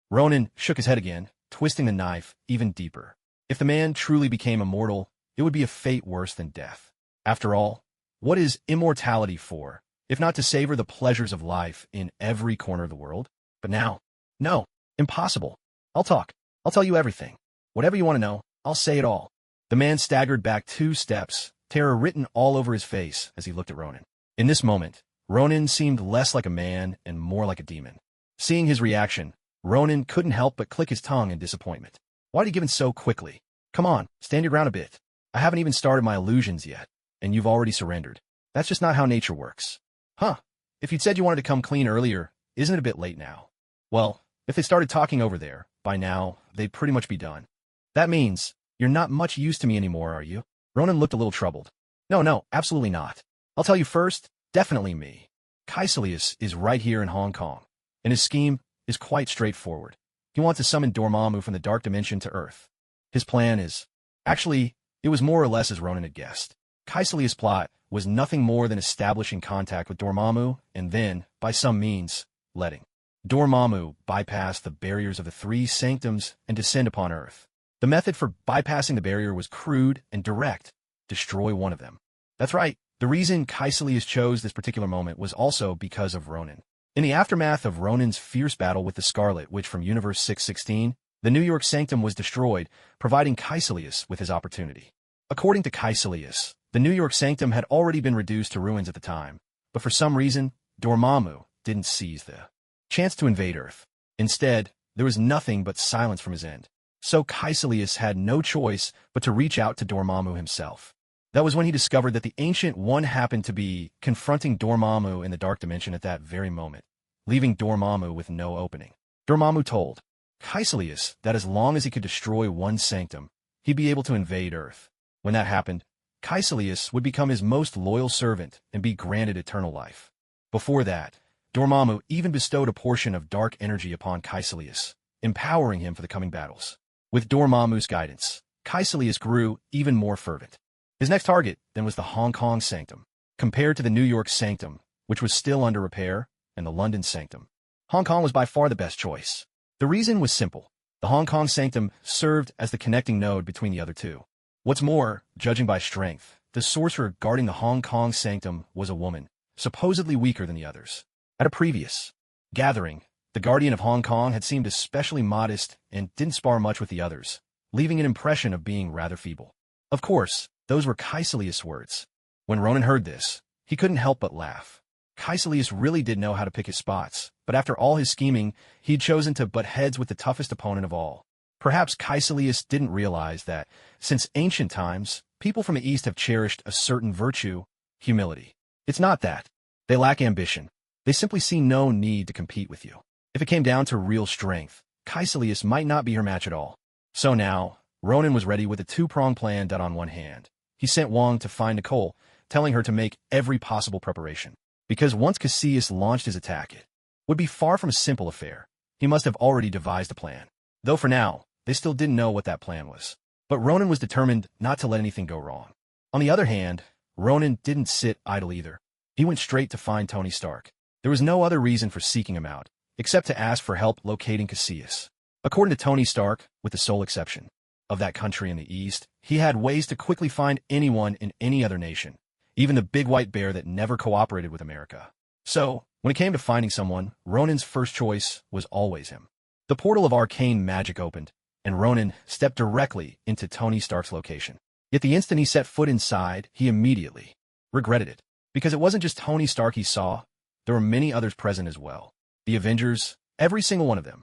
Ronan shook his head again, twisting the knife even deeper. If the man truly became immortal, it would be a fate worse than death. After all, what is immortality for, if not to savor the pleasures of life in every corner of the world? But now, no, impossible. I'll talk. I'll tell you everything. Whatever you want to know, I'll say it all. The man staggered back 2 steps, terror written all over his face as he looked at Ronan. In this moment, Ronan seemed less like a man and more like a demon. Seeing his reaction, Ronan couldn't help but click his tongue in disappointment. Why'd he give in so quickly? Come on, stand your ground a bit. I haven't even started my illusions yet, and you've already surrendered. That's just not how nature works. Huh, if you'd said you wanted to come clean earlier, isn't it a bit late now? Well, if they started talking over there, by now, they'd pretty much be done. That means, you're not much use to me anymore, are you? Ronan looked a little troubled. No, absolutely not. I'll tell you first, definitely me. Caecilius is right here in Hong Kong, and his scheme is quite straightforward. He wants to summon Dormammu from the dark dimension to Earth. His plan is... Actually, it was more or less as Ronan had guessed. Caecilius' plot was nothing more than establishing contact with Dormammu and then, by some means, letting Dormammu bypass the barriers of the 3 sanctums and descend upon Earth. The method for bypassing the barrier was crude and direct. Destroy one of them. That's right. The reason Caecilius chose this particular moment was also because of Ronan. In the aftermath of Ronan's fierce battle with the Scarlet Witch from Universe 616, the New York Sanctum was destroyed, providing Caecilius with his opportunity. According to Caecilius, the New York Sanctum had already been reduced to ruins at the time, but for some reason, Dormammu didn't seize the chance to invade Earth. Instead, there was nothing but silence from his end. So Caecilius had no choice but to reach out to Dormammu himself. That was when he discovered that the Ancient One happened to be confronting Dormammu in the Dark Dimension at that very moment, leaving Dormammu with no opening. Dormammu told Caecilius that as long as he could destroy one sanctum, he'd be able to invade Earth. When that happened, Caecilius would become his most loyal servant and be granted eternal life. Before that, Dormammu even bestowed a portion of dark energy upon Caecilius, empowering him for the coming battles. With Dormammu's guidance, Caecilius grew even more fervent. His next target then was the Hong Kong Sanctum. Compared to the New York Sanctum, which was still under repair, and the London Sanctum, Hong Kong was by far the best choice. The reason was simple. The Hong Kong Sanctum served as the connecting node between the other 2. What's more, judging by strength, the sorcerer guarding the Hong Kong Sanctum was a woman, supposedly weaker than the others. At a previous gathering, the Guardian of Hong Kong had seemed especially modest and didn't spar much with the others, leaving an impression of being rather feeble. Of course, those were Caecilius' words. When Ronan heard this, he couldn't help but laugh. Caecilius really did know how to pick his spots, but after all his scheming, he'd chosen to butt heads with the toughest opponent of all. Perhaps Caecilius didn't realize that, since ancient times, people from the East have cherished a certain virtue, humility. It's not that. They lack ambition. They simply see no need to compete with you. If it came down to real strength, Caecilius might not be her match at all. So now, Ronan was ready with a 2-pronged plan done on one hand. He sent Wong to find Nicole, telling her to make every possible preparation. Because once Caecilius launched his attack, it would be far from a simple affair. He must have already devised a plan. Though for now, they still didn't know what that plan was. But Ronan was determined not to let anything go wrong. On the other hand, Ronan didn't sit idle either. He went straight to find Tony Stark. There was no other reason for seeking him out, except to ask for help locating Caecilius. According to Tony Stark, with the sole exception of that country in the east, he had ways to quickly find anyone in any other nation, even the big white bear that never cooperated with America. So, when it came to finding someone, Ronin's first choice was always him. The portal of arcane magic opened, and Ronin stepped directly into Tony Stark's location. Yet the instant he set foot inside, he immediately regretted it. Because it wasn't just Tony Stark he saw, there were many others present as well. The Avengers, every single one of them.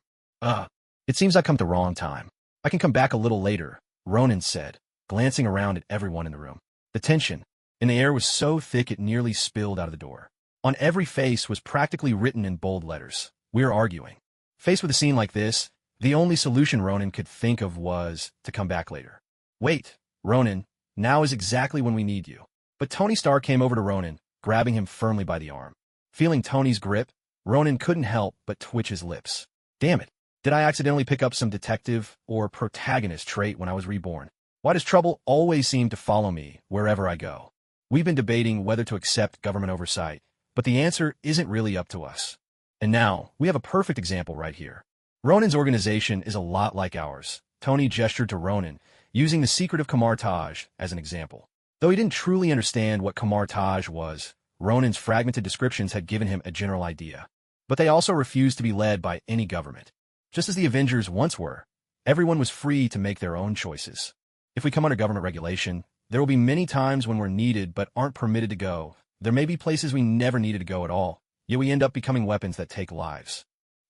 It seems I come at the wrong time. I can come back a little later, Ronin said, glancing around at everyone in the room. The tension in the air was so thick it nearly spilled out of the door. On every face was practically written in bold letters, "We're arguing." Faced with a scene like this, the only solution Ronin could think of was to come back later. Wait, Ronin, now is exactly when we need you. But Tony Stark came over to Ronin, grabbing him firmly by the arm. Feeling Tony's grip, Ronin couldn't help but twitch his lips. Damn it, did I accidentally pick up some detective or protagonist trait when I was reborn? Why does trouble always seem to follow me wherever I go? We've been debating whether to accept government oversight, but the answer isn't really up to us. And now, we have a perfect example right here. Ronin's organization is a lot like ours. Tony gestured to Ronin, using the secret of Camartage as an example. Though he didn't truly understand what Camartage was, Ronin's fragmented descriptions had given him a general idea. But they also refused to be led by any government. Just as the Avengers once were, everyone was free to make their own choices. If we come under government regulation, there will be many times when we're needed but aren't permitted to go. There may be places we never needed to go at all, yet we end up becoming weapons that take lives.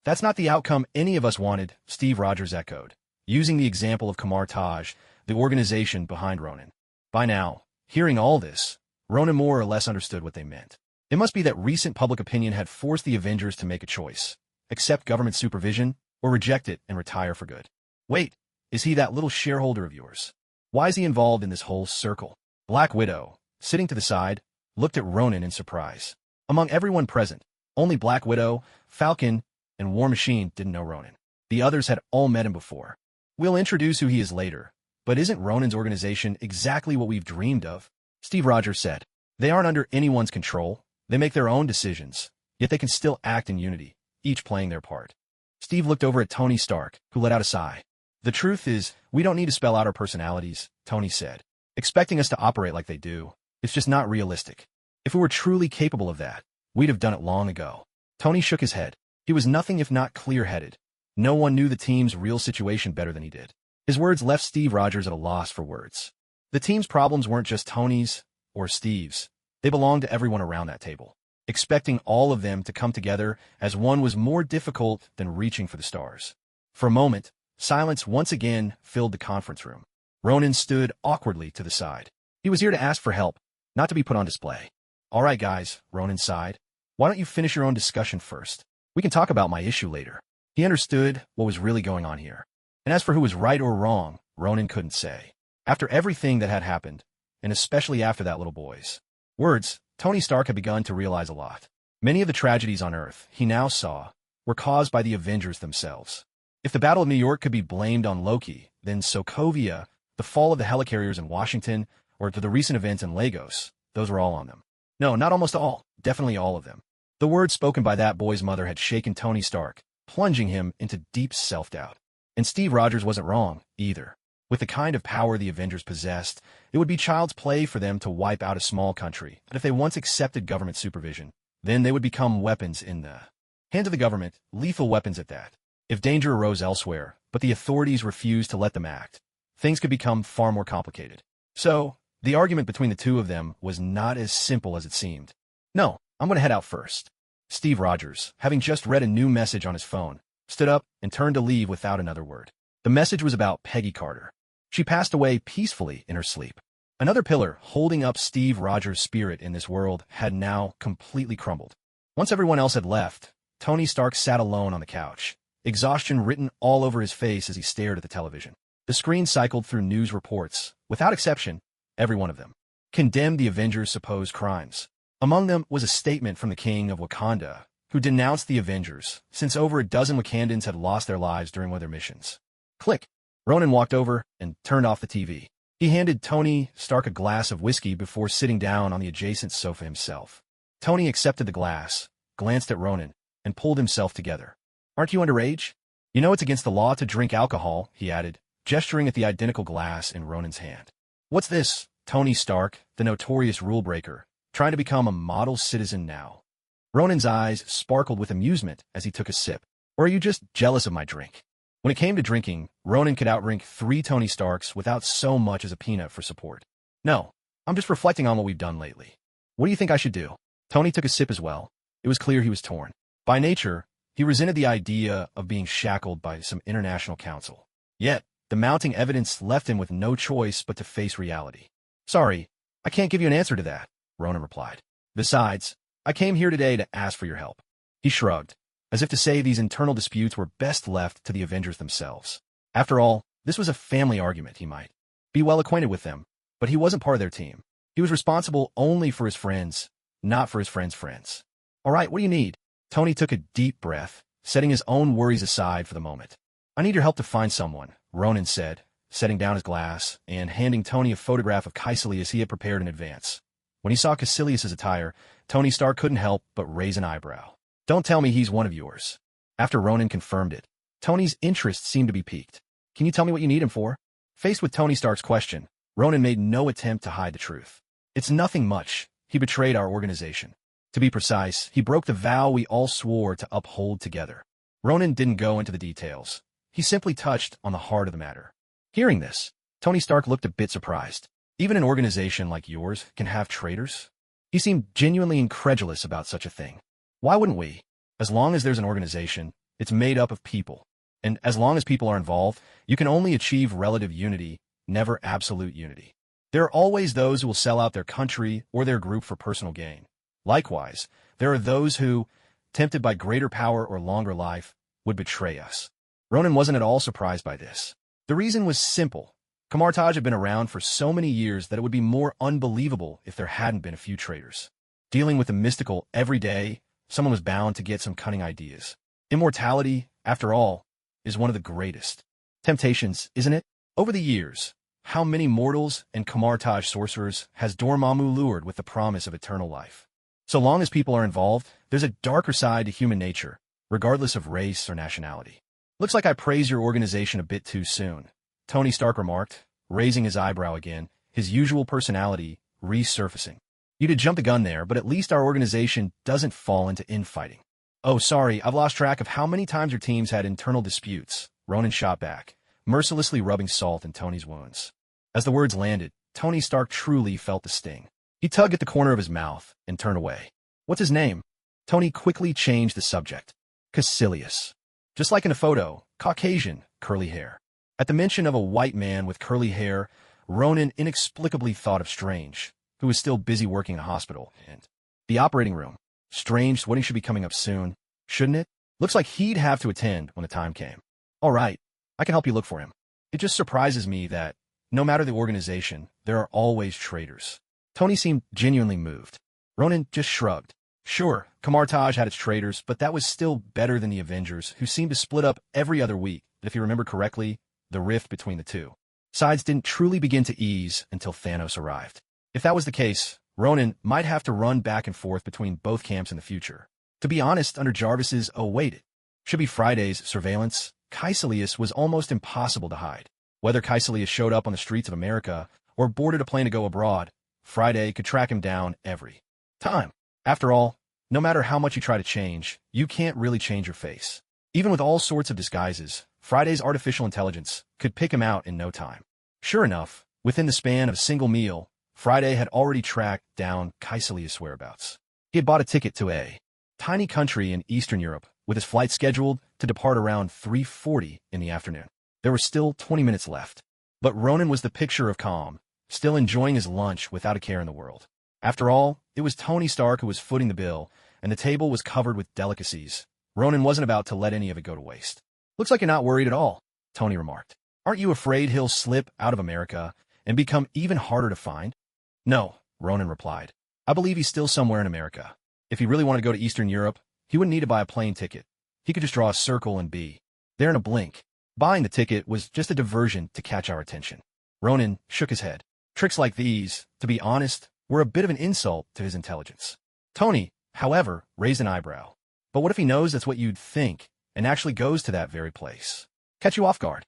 That's not the outcome any of us wanted, Steve Rogers echoed, using the example of Camartage, the organization behind Ronin. By now, hearing all this, Ronin more or less understood what they meant. It must be that recent public opinion had forced the Avengers to make a choice: accept government supervision, or reject it and retire for good. Wait, is he that little shareholder of yours? Why is he involved in this whole circle? Black Widow, sitting to the side, looked at Ronin in surprise. Among everyone present, only Black Widow, Falcon, and War Machine didn't know Ronin. The others had all met him before. We'll introduce who he is later, but isn't Ronin's organization exactly what we've dreamed of? Steve Rogers said. They aren't under anyone's control. They make their own decisions, yet they can still act in unity, each playing their part. Steve looked over at Tony Stark, who let out a sigh. The truth is, we don't need to spell out our personalities, Tony said. Expecting us to operate like they do, it's just not realistic. If we were truly capable of that, we'd have done it long ago. Tony shook his head. He was nothing if not clear-headed. No one knew the team's real situation better than he did. His words left Steve Rogers at a loss for words. The team's problems weren't just Tony's or Steve's. They belonged to everyone around that table. Expecting all of them to come together as one was more difficult than reaching for the stars. For a moment, silence once again filled the conference room. Ronin stood awkwardly to the side. He was here to ask for help, not to be put on display. All right, guys, Ronin sighed. Why don't you finish your own discussion first? We can talk about my issue later. He understood what was really going on here. And as for who was right or wrong, Ronin couldn't say. After everything that had happened, and especially after that little boy's words, Tony Stark had begun to realize a lot. Many of the tragedies on Earth, he now saw, were caused by the Avengers themselves. If the Battle of New York could be blamed on Loki, then Sokovia, the fall of the helicarriers in Washington, or to the recent events in Lagos, those were all on them. No, not almost all, definitely all of them. The words spoken by that boy's mother had shaken Tony Stark, plunging him into deep self-doubt. And Steve Rogers wasn't wrong, either. With the kind of power the Avengers possessed, it would be child's play for them to wipe out a small country. But if they once accepted government supervision, then they would become weapons in the hands of the government, lethal weapons at that. If danger arose elsewhere, but the authorities refused to let them act, things could become far more complicated. So, the argument between the two of them was not as simple as it seemed. No, I'm going to head out first. Steve Rogers, having just read a new message on his phone, stood up and turned to leave without another word. The message was about Peggy Carter. She passed away peacefully in her sleep. Another pillar holding up Steve Rogers' spirit in this world had now completely crumbled. Once everyone else had left, Tony Stark sat alone on the couch, exhaustion written all over his face as he stared at the television. The screen cycled through news reports. Without exception, every one of them condemned the Avengers' supposed crimes. Among them was a statement from the King of Wakanda, who denounced the Avengers, since over a dozen Wakandans had lost their lives during one of their missions. Click. Ronin walked over and turned off the TV. He handed Tony Stark a glass of whiskey before sitting down on the adjacent sofa himself. Tony accepted the glass, glanced at Ronin, and pulled himself together. Aren't you underage? You know it's against the law to drink alcohol, he added, gesturing at the identical glass in Ronan's hand. What's this, Tony Stark, the notorious rule-breaker, trying to become a model citizen now? Ronan's eyes sparkled with amusement as he took a sip. Or are you just jealous of my drink? When it came to drinking, Ronan could outdrink 3 Tony Starks without so much as a peanut for support. No, I'm just reflecting on what we've done lately. What do you think I should do? Tony took a sip as well. It was clear he was torn. By nature, he resented the idea of being shackled by some international council. Yet, the mounting evidence left him with no choice but to face reality. Sorry, I can't give you an answer to that, Ronan replied. Besides, I came here today to ask for your help. He shrugged, as if to say these internal disputes were best left to the Avengers themselves. After all, this was a family argument. He might be well acquainted with them, but he wasn't part of their team. He was responsible only for his friends, not for his friends' friends. All right, what do you need? Tony took a deep breath, setting his own worries aside for the moment. I need your help to find someone, Ronan said, setting down his glass and handing Tony a photograph of Caecilius he had prepared in advance. When he saw Caecilius's attire, Tony Stark couldn't help but raise an eyebrow. Don't tell me he's one of yours. After Ronan confirmed it, Tony's interest seemed to be piqued. Can you tell me what you need him for? Faced with Tony Stark's question, Ronan made no attempt to hide the truth. It's nothing much. He betrayed our organization. To be precise, he broke the vow we all swore to uphold together. Ronan didn't go into the details. He simply touched on the heart of the matter. Hearing this, Tony Stark looked a bit surprised. Even an organization like yours can have traitors? He seemed genuinely incredulous about such a thing. Why wouldn't we? As long as there's an organization, it's made up of people. And as long as people are involved, you can only achieve relative unity, never absolute unity. There are always those who will sell out their country or their group for personal gain. Likewise, there are those who, tempted by greater power or longer life, would betray us. Ronan wasn't at all surprised by this. The reason was simple. Camartage had been around for so many years that it would be more unbelievable if there hadn't been a few traitors. Dealing with the mystical every day, someone was bound to get some cunning ideas. Immortality, after all, is one of the greatest temptations, isn't it? Over the years, how many mortals and Camartage sorcerers has Dormammu lured with the promise of eternal life? So long as people are involved, there's a darker side to human nature, regardless of race or nationality. Looks like I praised your organization a bit too soon, Tony Stark remarked, raising his eyebrow again, his usual personality resurfacing. You did jump the gun there, but at least our organization doesn't fall into infighting. Oh, sorry, I've lost track of how many times your teams had internal disputes, Ronan shot back, mercilessly rubbing salt in Tony's wounds. As the words landed, Tony Stark truly felt the sting. He tugged at the corner of his mouth and turned away. What's his name? Tony quickly changed the subject. Caecilius. Just like in a photo, Caucasian, curly hair. At the mention of a white man with curly hair, Ronan inexplicably thought of Strange, who was still busy working in a hospital, and the operating room. Strange's wedding should be coming up soon, shouldn't it? Looks like he'd have to attend when the time came. All right, I can help you look for him. It just surprises me that, no matter the organization, there are always traitors. Tony seemed genuinely moved. Ronan just shrugged. Sure, Camartage had its traitors, but that was still better than the Avengers, who seemed to split up every other week. If you remember correctly, the rift between the two sides didn't truly begin to ease until Thanos arrived. If that was the case, Ronan might have to run back and forth between both camps in the future. To be honest, under Jarvis's it should be Friday's surveillance, Caecilius was almost impossible to hide. Whether Caecilius showed up on the streets of America or boarded a plane to go abroad, Friday could track him down every time. After all, no matter how much you try to change, you can't really change your face. Even with all sorts of disguises, Friday's artificial intelligence could pick him out in no time. Sure enough, within the span of a single meal, Friday had already tracked down Caecilius' whereabouts. He had bought a ticket to a tiny country in Eastern Europe, with his flight scheduled to depart around 3:40 in the afternoon. There were still 20 minutes left. But Ronan was the picture of calm, still enjoying his lunch without a care in the world. After all, it was Tony Stark who was footing the bill, and the table was covered with delicacies. Ronan wasn't about to let any of it go to waste. Looks like you're not worried at all, Tony remarked. Aren't you afraid he'll slip out of America and become even harder to find? No, Ronan replied. I believe he's still somewhere in America. If he really wanted to go to Eastern Europe, he wouldn't need to buy a plane ticket. He could just draw a circle and be there in a blink. Buying the ticket was just a diversion to catch our attention. Ronan shook his head. Tricks like these, to be honest, were a bit of an insult to his intelligence. Tony, however, raised an eyebrow. But what if he knows that's what you'd think, and actually goes to that very place? Catch you off guard.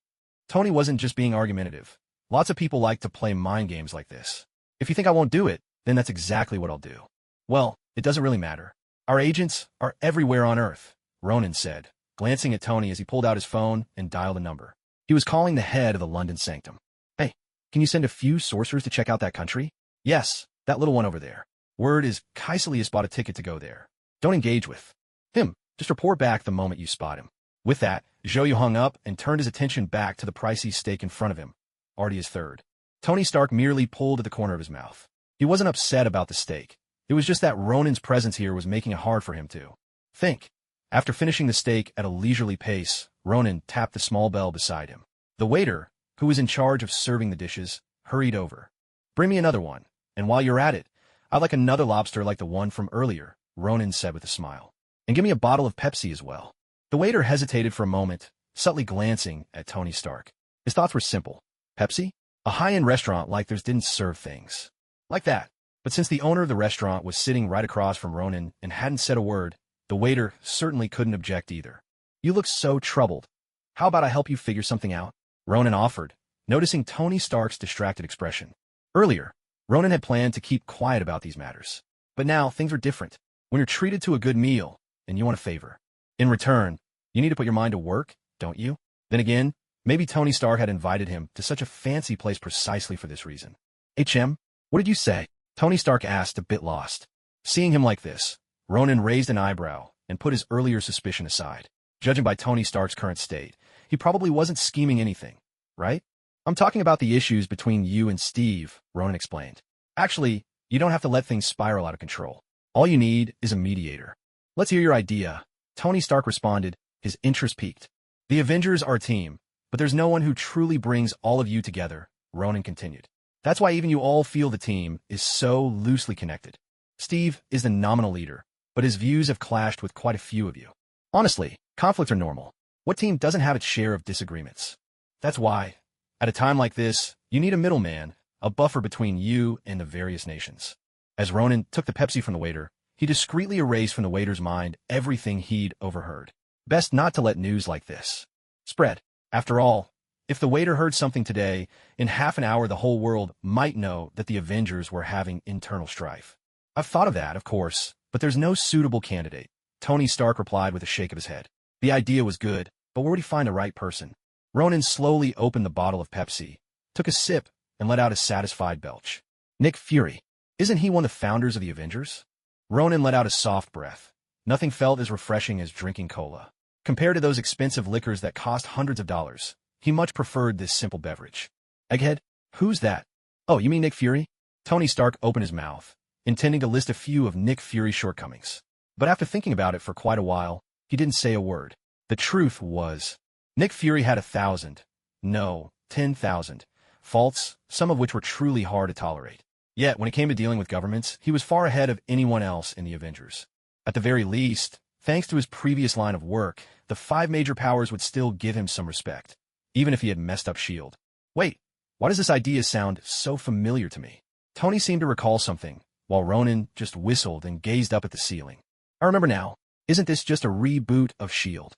Tony wasn't just being argumentative. Lots of people like to play mind games like this. If you think I won't do it, then that's exactly what I'll do. Well, it doesn't really matter. Our agents are everywhere on Earth, Ronan said, glancing at Tony as he pulled out his phone and dialed a number. He was calling the head of the London Sanctum. Hey, can you send a few sorcerers to check out that country? Yes, that little one over there. Word is Caecilius bought a ticket to go there. Don't engage with him. Just report back the moment you spot him. With that, Zhou hung up and turned his attention back to the pricey steak in front of him. Already his third. Tony Stark merely pulled at the corner of his mouth. He wasn't upset about the steak. It was just that Ronan's presence here was making it hard for him to think. After finishing the steak at a leisurely pace, Ronan tapped the small bell beside him. The waiter, who was in charge of serving the dishes, hurried over. Bring me another one, and while you're at it, I'd like another lobster like the one from earlier, Ronan said with a smile. And give me a bottle of Pepsi as well. The waiter hesitated for a moment, subtly glancing at Tony Stark. His thoughts were simple. Pepsi? A high-end restaurant like theirs didn't serve things like that. But since the owner of the restaurant was sitting right across from Ronan and hadn't said a word, the waiter certainly couldn't object either. You look so troubled. How about I help you figure something out? Ronan offered, noticing Tony Stark's distracted expression. Earlier, Ronan had planned to keep quiet about these matters. But now, things are different. When you're treated to a good meal, and you want a favor. In return, you need to put your mind to work, don't you? Then again, maybe Tony Stark had invited him to such a fancy place precisely for this reason. What did you say? Tony Stark asked, a bit lost. Seeing him like this, Ronan raised an eyebrow and put his earlier suspicion aside. Judging by Tony Stark's current state, he probably wasn't scheming anything, right? I'm talking about the issues between you and Steve, Ronan explained. Actually, you don't have to let things spiral out of control. All you need is a mediator. Let's hear your idea. Tony Stark responded, his interest piqued. The Avengers are a team, but there's no one who truly brings all of you together, Ronan continued. That's why even you all feel the team is so loosely connected. Steve is the nominal leader, but his views have clashed with quite a few of you. Honestly, conflicts are normal. What team doesn't have its share of disagreements? That's why, at a time like this, you need a middleman, a buffer between you and the various nations. As Ronan took the Pepsi from the waiter, he discreetly erased from the waiter's mind everything he'd overheard. Best not to let news like this spread. After all, if the waiter heard something today, in half an hour the whole world might know that the Avengers were having internal strife. I've thought of that, of course, but there's no suitable candidate, Tony Stark replied with a shake of his head. The idea was good, but where would he find the right person? Ronan slowly opened the bottle of Pepsi, took a sip, and let out a satisfied belch. Nick Fury. Isn't he one of the founders of the Avengers? Ronan let out a soft breath. Nothing felt as refreshing as drinking cola. Compared to those expensive liquors that cost hundreds of dollars, he much preferred this simple beverage. Egghead? Who's that? Oh, you mean Nick Fury? Tony Stark opened his mouth, intending to list a few of Nick Fury's shortcomings. But after thinking about it for quite a while, he didn't say a word. The truth was, Nick Fury had 10,000 faults, some of which were truly hard to tolerate. Yet, when it came to dealing with governments, he was far ahead of anyone else in the Avengers. At the very least, thanks to his previous line of work, the 5 major powers would still give him some respect, even if he had messed up S.H.I.E.L.D. Wait, why does this idea sound so familiar to me? Tony seemed to recall something, while Ronan just whistled and gazed up at the ceiling. I remember now. Isn't this just a reboot of S.H.I.E.L.D.?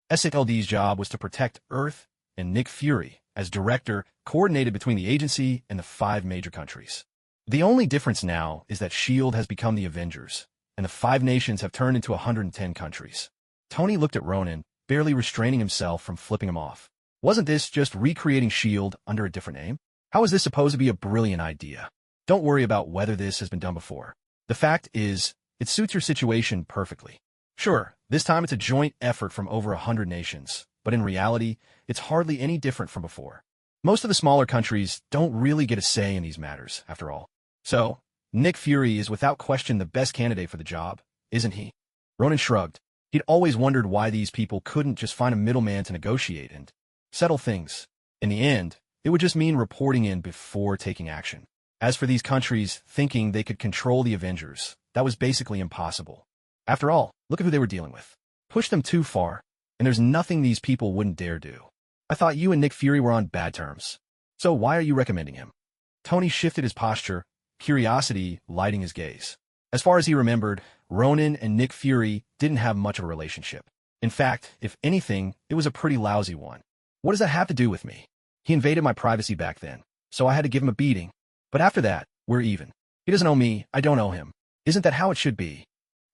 S.H.I.E.L.D's job was to protect Earth, and Nick Fury, as director, coordinated between the agency and the 5 major countries. The only difference now is that S.H.I.E.L.D. has become the Avengers, and the 5 nations have turned into 110 countries. Tony looked at Ronan, barely restraining himself from flipping him off. Wasn't this just recreating S.H.I.E.L.D. under a different name? How is this supposed to be a brilliant idea? Don't worry about whether this has been done before. The fact is, it suits your situation perfectly. Sure, this time it's a joint effort from over 100 nations, but in reality, it's hardly any different from before. Most of the smaller countries don't really get a say in these matters, after all. So, Nick Fury is without question the best candidate for the job, isn't he? Ronan shrugged. He'd always wondered why these people couldn't just find a middleman to negotiate and settle things. In the end, it would just mean reporting in before taking action. As for these countries thinking they could control the Avengers, that was basically impossible. After all, look at who they were dealing with. Push them too far, and there's nothing these people wouldn't dare do. I thought you and Nick Fury were on bad terms. So why are you recommending him? Tony shifted his posture, curiosity lighting his gaze. As far as he remembered, Ronan and Nick Fury didn't have much of a relationship. In fact, if anything, it was a pretty lousy one. What does that have to do with me? He invaded my privacy back then, so I had to give him a beating. But after that, we're even. He doesn't owe me, I don't owe him. Isn't that how it should be?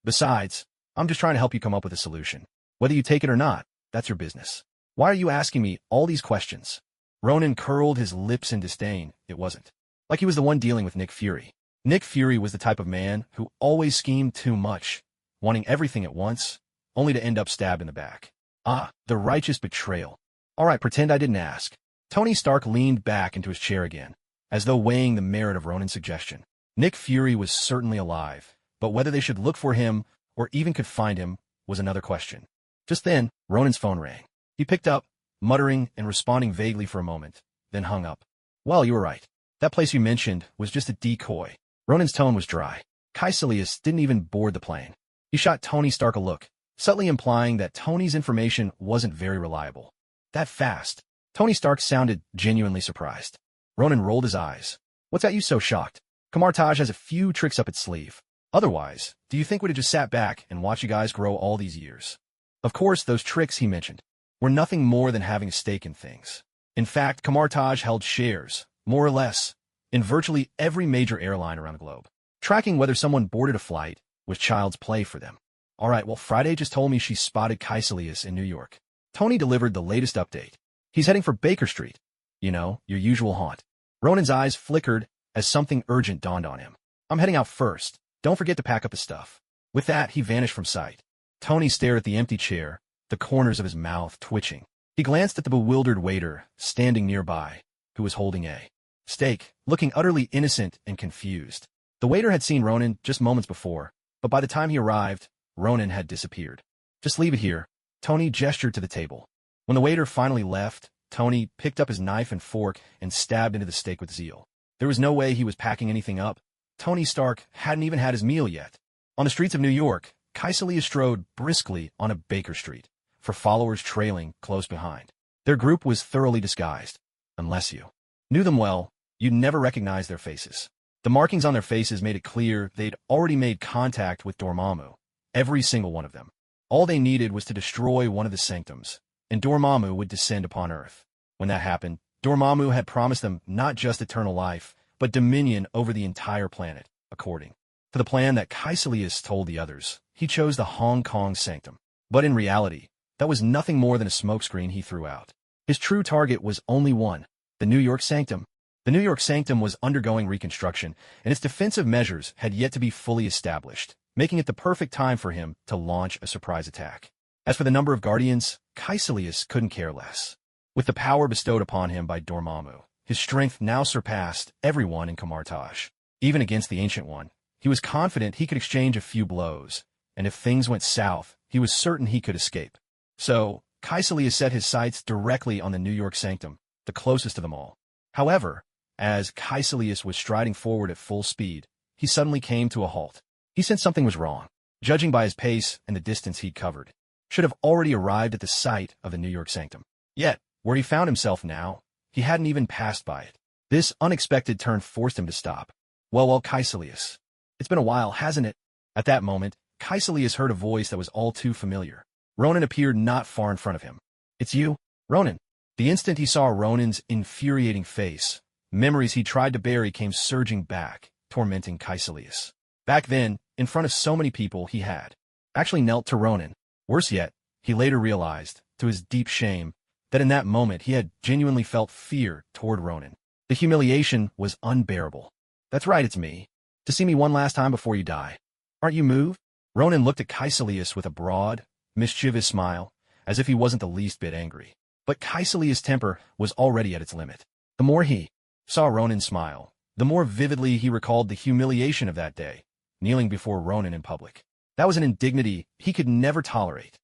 Besides, I'm just trying to help you come up with a solution. Whether you take it or not, that's your business. Why are you asking me all these questions? Ronan curled his lips in disdain. It wasn't like he was the one dealing with Nick Fury. Nick Fury was the type of man who always schemed too much, wanting everything at once, only to end up stabbed in the back. Ah, the righteous betrayal. All right, pretend I didn't ask. Tony Stark leaned back into his chair again, as though weighing the merit of Ronan's suggestion. Nick Fury was certainly alive, but whether they should look for him or even could find him was another question. Just then, Ronan's phone rang. He picked up, muttering and responding vaguely for a moment, then hung up. Well, you were right. That place you mentioned was just a decoy. Ronan's tone was dry. Caecilius didn't even board the plane. He shot Tony Stark a look, subtly implying that Tony's information wasn't very reliable. That fast. Tony Stark sounded genuinely surprised. Ronan rolled his eyes. What's got you so shocked? Camartage has a few tricks up its sleeve. Otherwise, do you think we'd have just sat back and watched you guys grow all these years? Of course, those tricks he mentioned were nothing more than having a stake in things. In fact, Camartage held shares, more or less, in virtually every major airline around the globe. Tracking whether someone boarded a flight was child's play for them. All right, well, Friday just told me she spotted Caecilius in New York. Tony delivered the latest update. He's heading for Baker Street. You know, your usual haunt. Ronan's eyes flickered as something urgent dawned on him. I'm heading out first. Don't forget to pack up his stuff. With that, he vanished from sight. Tony stared at the empty chair, the corners of his mouth twitching. He glanced at the bewildered waiter standing nearby, who was holding a steak, looking utterly innocent and confused. The waiter had seen Ronan just moments before, but by the time he arrived, Ronan had disappeared. Just leave it here. Tony gestured to the table. When the waiter finally left, Tony picked up his knife and fork and stabbed into the steak with zeal. There was no way he was packing anything up. Tony Stark hadn't even had his meal yet. On the streets of New York, Caecilius strode briskly on a Baker Street, for followers trailing close behind. Their group was thoroughly disguised. Unless you knew them well, you'd never recognize their faces. The markings on their faces made it clear they'd already made contact with Dormammu, every single one of them. All they needed was to destroy one of the sanctums, and Dormammu would descend upon Earth. When that happened, Dormammu had promised them not just eternal life, but dominion over the entire planet, according to the plan that Caecilius told the others. He chose the Hong Kong sanctum. But in reality, that was nothing more than a smokescreen he threw out. His true target was only one, the New York sanctum. The New York sanctum was undergoing reconstruction, and its defensive measures had yet to be fully established, making it the perfect time for him to launch a surprise attack. As for the number of guardians, Caecilius couldn't care less. With the power bestowed upon him by Dormammu, his strength now surpassed everyone in Camartage. Even against the Ancient One, he was confident he could exchange a few blows, and if things went south, he was certain he could escape. So, Caecilius set his sights directly on the New York sanctum, the closest of them all. However, as Caecilius was striding forward at full speed, he suddenly came to a halt. He sensed something was wrong. Judging by his pace and the distance he'd covered, should have already arrived at the site of the New York sanctum. Yet, where he found himself now, he hadn't even passed by it. This unexpected turn forced him to stop. Well, Caecilius. It's been a while, hasn't it? At that moment, Caecilius heard a voice that was all too familiar. Ronan appeared not far in front of him. It's you, Ronan. The instant he saw Ronan's infuriating face, memories he tried to bury came surging back, tormenting Caecilius. Back then, in front of so many people, he had actually knelt to Ronan. Worse yet, he later realized, to his deep shame, that in that moment he had genuinely felt fear toward Ronan. The humiliation was unbearable. That's right, it's me. To see me one last time before you die. Aren't you moved? Ronan looked at Caecilius with a broad, mischievous smile, as if he wasn't the least bit angry. But Caecilius' temper was already at its limit. The more he saw Ronan smile, the more vividly he recalled the humiliation of that day, kneeling before Ronan in public. That was an indignity he could never tolerate.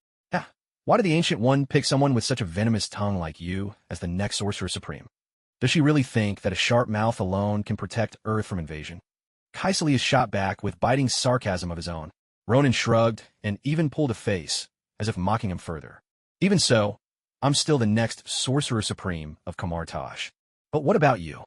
Why did the Ancient One pick someone with such a venomous tongue like you as the next Sorcerer Supreme? Does she really think that a sharp mouth alone can protect Earth from invasion? Caecilius shot back with biting sarcasm of his own. Ronan shrugged and even pulled a face, as if mocking him further. Even so, I'm still the next Sorcerer Supreme of Camartage. But what about you?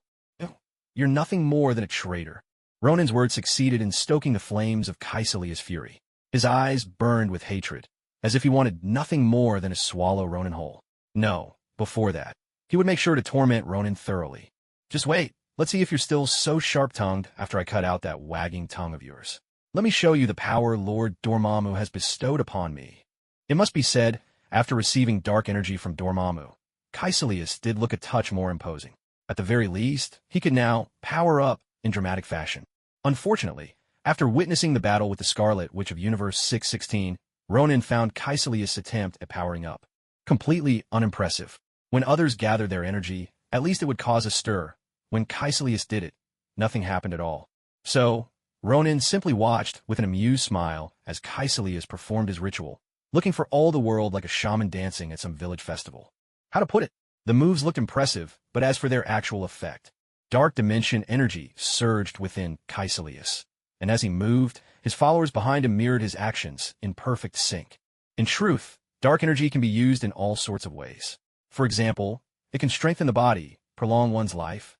You're nothing more than a traitor. Ronan's words succeeded in stoking the flames of Caecilius' fury. His eyes burned with hatred, as if he wanted nothing more than to swallow Ronan whole. No, before that, He would make sure to torment Ronan thoroughly. Just wait. Let's see if you're still so sharp-tongued after I cut out that wagging tongue of yours. Let me show you the power Lord Dormammu has bestowed upon me. It must be said, after receiving dark energy from Dormammu, Caecilius did look a touch more imposing. At the very least, he could now power up in dramatic fashion. Unfortunately, after witnessing the battle with the Scarlet Witch of Universe 616, Ronan found Caecilius' attempt at powering up completely unimpressive. When others gathered their energy, at least it would cause a stir. When Caecilius did it, nothing happened at all. So, Ronan simply watched with an amused smile as Caecilius performed his ritual, looking for all the world like a shaman dancing at some village festival. How to put it? The moves looked impressive, but as for their actual effect, dark dimension energy surged within Caecilius, and as he moved, his followers behind him mirrored his actions in perfect sync. In truth, dark energy can be used in all sorts of ways. For example, it can strengthen the body, prolong one's life.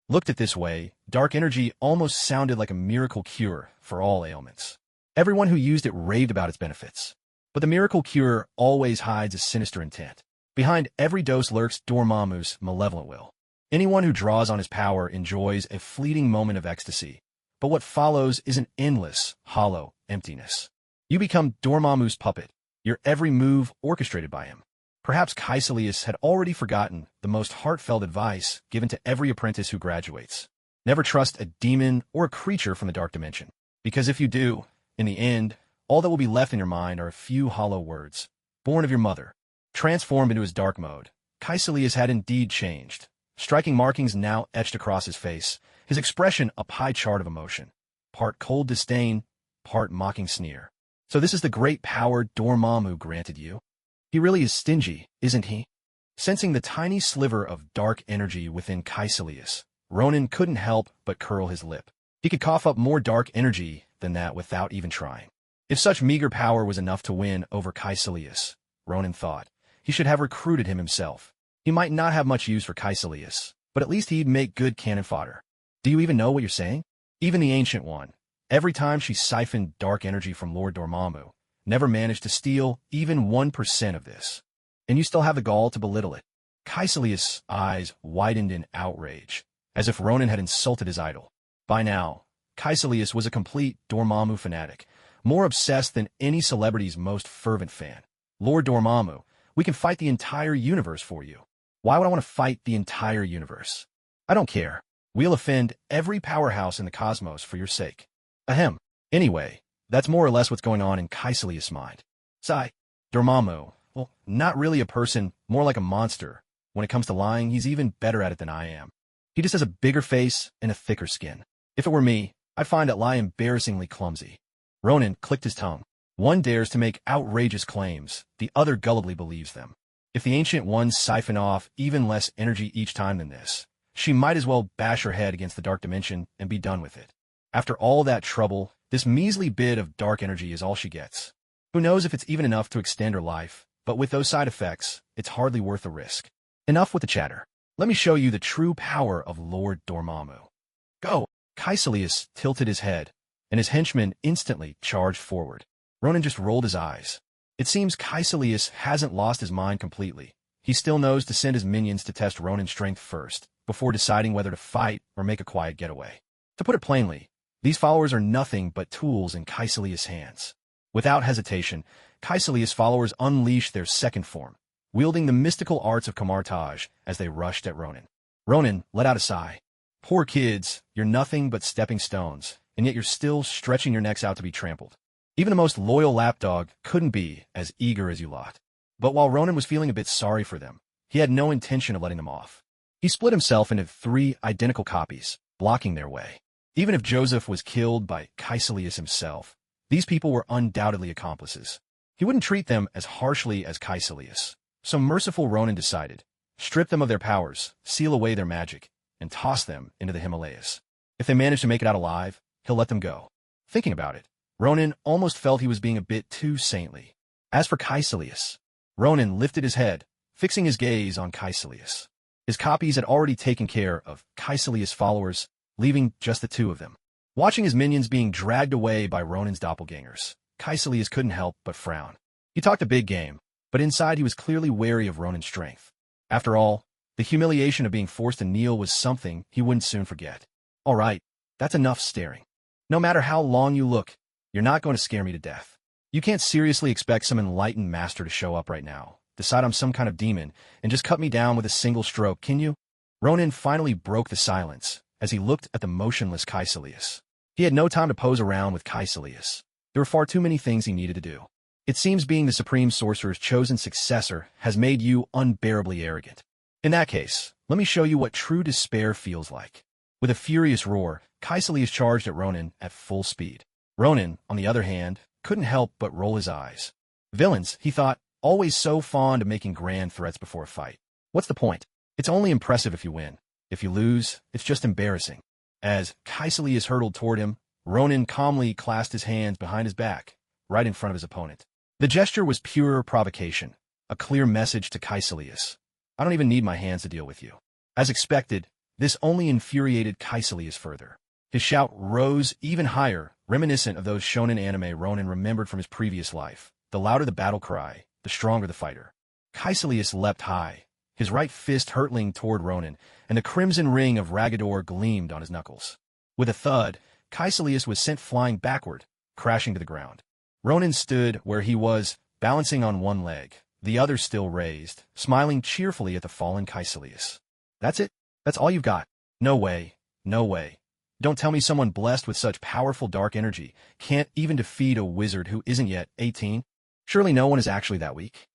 Looked at this way, dark energy almost sounded like a miracle cure for all ailments. Everyone who used it raved about its benefits. But the miracle cure always hides a sinister intent. Behind every dose lurks Dormammu's malevolent will. Anyone who draws on his power enjoys a fleeting moment of ecstasy, but what follows is an endless, hollow emptiness. You become Dormammu's puppet, your every move orchestrated by him. Perhaps Caecilius had already forgotten the most heartfelt advice given to every apprentice who graduates. Never trust a demon or a creature from the dark dimension, because if you do, in the end, all that will be left in your mind are a few hollow words. Born of your mother. Transformed into his dark mode, Caecilius had indeed changed. Striking markings now etched across his face, his expression a pie chart of emotion. Part cold disdain, part mocking sneer. So this is the great power Dormammu granted you? He really is stingy, isn't he? Sensing the tiny sliver of dark energy within Caecilius, Ronan couldn't help but curl his lip. He could cough up more dark energy than that without even trying. If such meager power was enough to win over Caecilius, Ronan thought, he should have recruited him himself. He might not have much use for Caecilius, but at least he'd make good cannon fodder. Do you even know what you're saying? Even the Ancient One, every time she siphoned dark energy from Lord Dormammu, never managed to steal even 1% of this. And you still have the gall to belittle it. Caecilius' eyes widened in outrage, as if Ronan had insulted his idol. By now, Caecilius was a complete Dormammu fanatic, more obsessed than any celebrity's most fervent fan. Lord Dormammu, we can fight the entire universe for you. Why would I want to fight the entire universe? I don't care. We'll offend every powerhouse in the cosmos for your sake. Ahem. Anyway, that's more or less what's going on in Caecilius' mind. Sigh. Dormammu, well, not really a person, more like a monster. When it comes to lying, he's even better at it than I am. He just has a bigger face and a thicker skin. If it were me, I'd find that lie embarrassingly clumsy. Ronan clicked his tongue. One dares to make outrageous claims, the other gullibly believes them. If the Ancient Ones siphon off even less energy each time than this, she might as well bash her head against the dark dimension and be done with it. After all that trouble, this measly bit of dark energy is all she gets. Who knows if it's even enough to extend her life, but with those side effects, it's hardly worth the risk. Enough with the chatter. Let me show you the true power of Lord Dormammu. Go! Caecilius tilted his head, and his henchman instantly charged forward. Ronan just rolled his eyes. It seems Caecilius hasn't lost his mind completely. He still knows to send his minions to test Ronan's strength first, before deciding whether to fight or make a quiet getaway. To put it plainly, these followers are nothing but tools in Caecilius' hands. Without hesitation, Caecilius' followers unleashed their second form, wielding the mystical arts of camartage as they rushed at Ronan. Ronan let out a sigh. Poor kids, you're nothing but stepping stones, and yet you're still stretching your necks out to be trampled. Even the most loyal lapdog couldn't be as eager as you lot. But while Ronan was feeling a bit sorry for them, he had no intention of letting them off. He split himself into 3 identical copies, blocking their way. Even if Joseph was killed by Caecilius himself, these people were undoubtedly accomplices. He wouldn't treat them as harshly as Caecilius. So merciful Ronan decided, strip them of their powers, seal away their magic, and toss them into the Himalayas. If they manage to make it out alive, he'll let them go. Thinking about it, Ronan almost felt he was being a bit too saintly. As for Caecilius, Ronan lifted his head, fixing his gaze on Caecilius. His copies had already taken care of Caecilius' followers, leaving just the 2 of them. Watching his minions being dragged away by Ronan's doppelgangers, Caecilius couldn't help but frown. He talked a big game, but inside he was clearly wary of Ronan's strength. After all, The humiliation of being forced to kneel was something he wouldn't soon forget. All right, that's enough staring. No matter how long you look, you're not going to scare me to death. You can't seriously expect some enlightened master to show up right now, decide I'm some kind of demon, and just cut me down with a single stroke, can you? Ronan finally broke the silence as he looked at the motionless Caecilius. He had no time to pose around with Caecilius. There were far too many things he needed to do. It seems being the Supreme Sorcerer's chosen successor has made you unbearably arrogant. In that case, let me show you what true despair feels like. With a furious roar, Caecilius charged at Ronan at full speed. Ronan, on the other hand, couldn't help but roll his eyes. Villains, he thought, always so fond of making grand threats before a fight. What's the point? It's only impressive if you win. If you lose, it's just embarrassing. As Caecilius hurtled toward him, Ronan calmly clasped his hands behind his back, right in front of his opponent. The gesture was pure provocation, a clear message to Caecilius. I don't even need my hands to deal with you. As expected, this only infuriated Caecilius further. His shout rose even higher, reminiscent of those shonen anime Ronan remembered from his previous life. The louder the battle cry, the stronger the fighter. Caecilius leapt high, his right fist hurtling toward Ronan, and the crimson ring of Ragador gleamed on his knuckles. With a thud, Caecilius was sent flying backward, crashing to the ground. Ronan stood where he was, balancing on one leg, the other still raised, smiling cheerfully at the fallen Caecilius. That's it? That's all you've got? No way. No way. Don't tell me someone blessed with such powerful dark energy can't even defeat a wizard who isn't yet 18? Surely no one is actually that weak.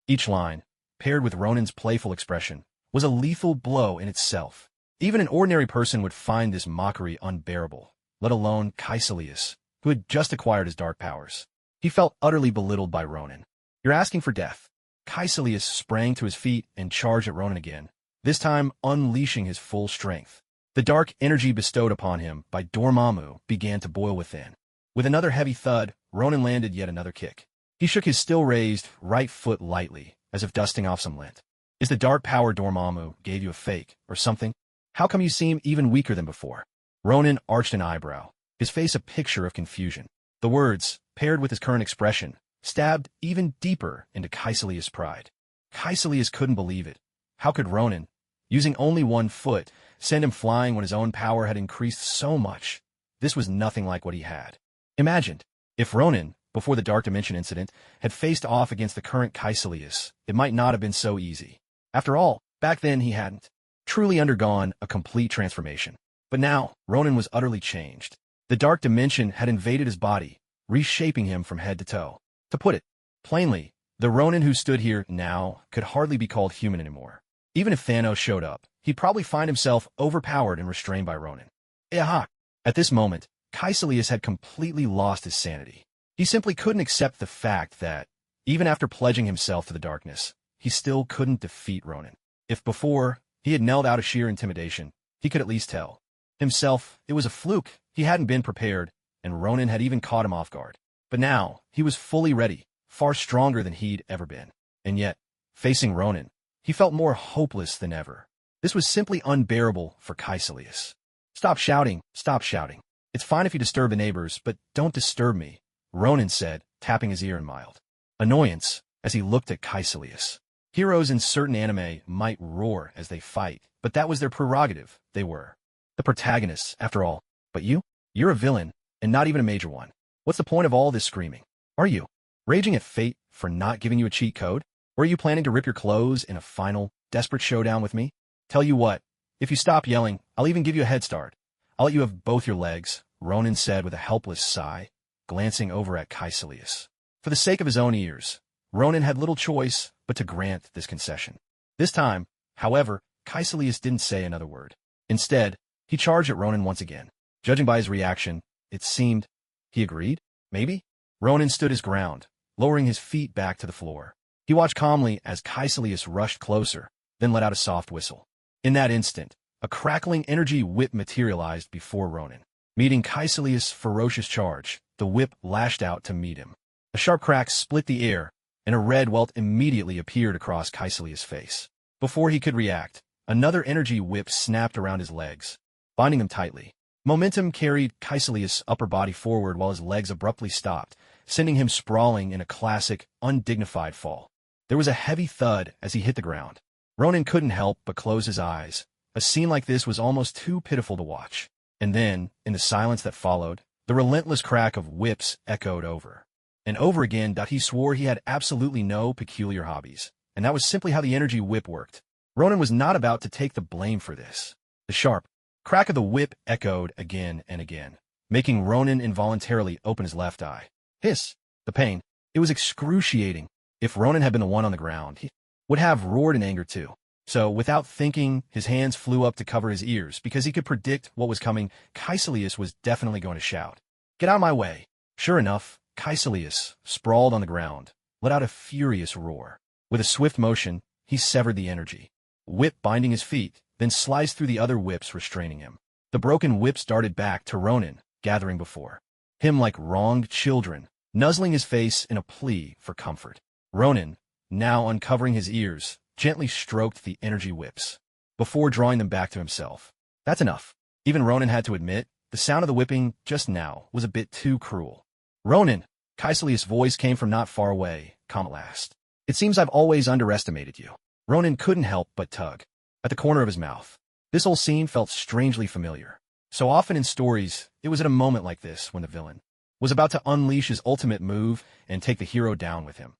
Each line, paired with Ronan's playful expression, was a lethal blow in itself. Even an ordinary person would find this mockery unbearable, let alone Caecilius, who had just acquired his dark powers. He felt utterly belittled by Ronan. You're asking for death. Caecilius sprang to his feet and charged at Ronan again, this time unleashing his full strength. The dark energy bestowed upon him by Dormammu began to boil within. With another heavy thud, Ronan landed yet another kick. He shook his still-raised right foot lightly, as if dusting off some lint. Is the dark power Dormammu gave you a fake, or something? How come you seem even weaker than before? Ronan arched an eyebrow, his face a picture of confusion. The words, paired with his current expression, stabbed even deeper into Caecilius' pride. Caecilius couldn't believe it. How could Ronan, using only one foot, send him flying when his own power had increased so much? This was nothing like what he had imagined. If Ronan, before the Dark Dimension incident, had faced off against the current Caecilius, it might not have been so easy. After all, back then he hadn't truly undergone a complete transformation. But now, Ronan was utterly changed. The Dark Dimension had invaded his body, reshaping him from head to toe. To put it plainly, the Ronan who stood here now could hardly be called human anymore. Even if Thanos showed up, he'd probably find himself overpowered and restrained by Ronan. Aha! At this moment, Caecilius had completely lost his sanity. He simply couldn't accept the fact that, even after pledging himself to the darkness, he still couldn't defeat Ronan. If before, he had knelled out of sheer intimidation, he could at least tell himself it was a fluke, he hadn't been prepared, and Ronan had even caught him off guard. But now, he was fully ready, far stronger than he'd ever been. And yet, facing Ronan, he felt more hopeless than ever. This was simply unbearable for Caecilius. Stop shouting, stop shouting. It's fine if you disturb the neighbors, but don't disturb me, Ronan said, tapping his ear in mild annoyance as he looked at Caecilius. Heroes in certain anime might roar as they fight, but that was their prerogative. They were the protagonists, after all. But you're a villain, and not even a major one. What's the point of all this screaming? Are you raging at fate for not giving you a cheat code? Or are you planning to rip your clothes in a final, desperate showdown with me? Tell you what, if you stop yelling, I'll even give you a head start. I'll let you have both your legs, Ronan said with a helpless sigh, glancing over at Caecilius. For the sake of his own ears, Ronan had little choice but to grant this concession. This time, however, Caecilius didn't say another word. Instead, he charged at Ronan once again. Judging by his reaction, it seemed he agreed? Maybe? Ronan stood his ground, lowering his feet back to the floor. He watched calmly as Caecilius rushed closer, then let out a soft whistle. In that instant, a crackling energy whip materialized before Ronan. Meeting Caecilius' ferocious charge, the whip lashed out to meet him. A sharp crack split the air, and a red welt immediately appeared across Caecilius' face. Before he could react, another energy whip snapped around his legs, binding them tightly. Momentum carried Caecilius' upper body forward while his legs abruptly stopped, sending him sprawling in a classic, undignified fall. There was a heavy thud as he hit the ground. Ronan couldn't help but close his eyes. A scene like this was almost too pitiful to watch. And then, in the silence that followed, the relentless crack of whips echoed over and over again. He swore he had absolutely no peculiar hobbies, and that was simply how the energy whip worked. Ronan was not about to take the blame for this. The sharp crack of the whip echoed again and again, making Ronan involuntarily open his left eye. Hiss! The pain. It was excruciating. If Ronan had been the one on the ground, he would have roared in anger too. So, without thinking, his hands flew up to cover his ears because he could predict what was coming. Caecilius was definitely going to shout, "Get out of my way!" Sure enough, Caecilius, sprawled on the ground, let out a furious roar. With a swift motion, he severed the energy whip binding his feet, then sliced through the other whips restraining him. The broken whips darted back to Ronan, gathering before him like wronged children, nuzzling his face in a plea for comfort. Ronan, now uncovering his ears, gently stroked the energy whips before drawing them back to himself. That's enough. Even Ronan had to admit, the sound of the whipping just now was a bit too cruel. Ronan, Caecilius' voice came from not far away, calm at last. It seems I've always underestimated you. Ronan couldn't help but tug at the corner of his mouth. This whole scene felt strangely familiar. So often in stories, it was at a moment like this when the villain was about to unleash his ultimate move and take the hero down with him,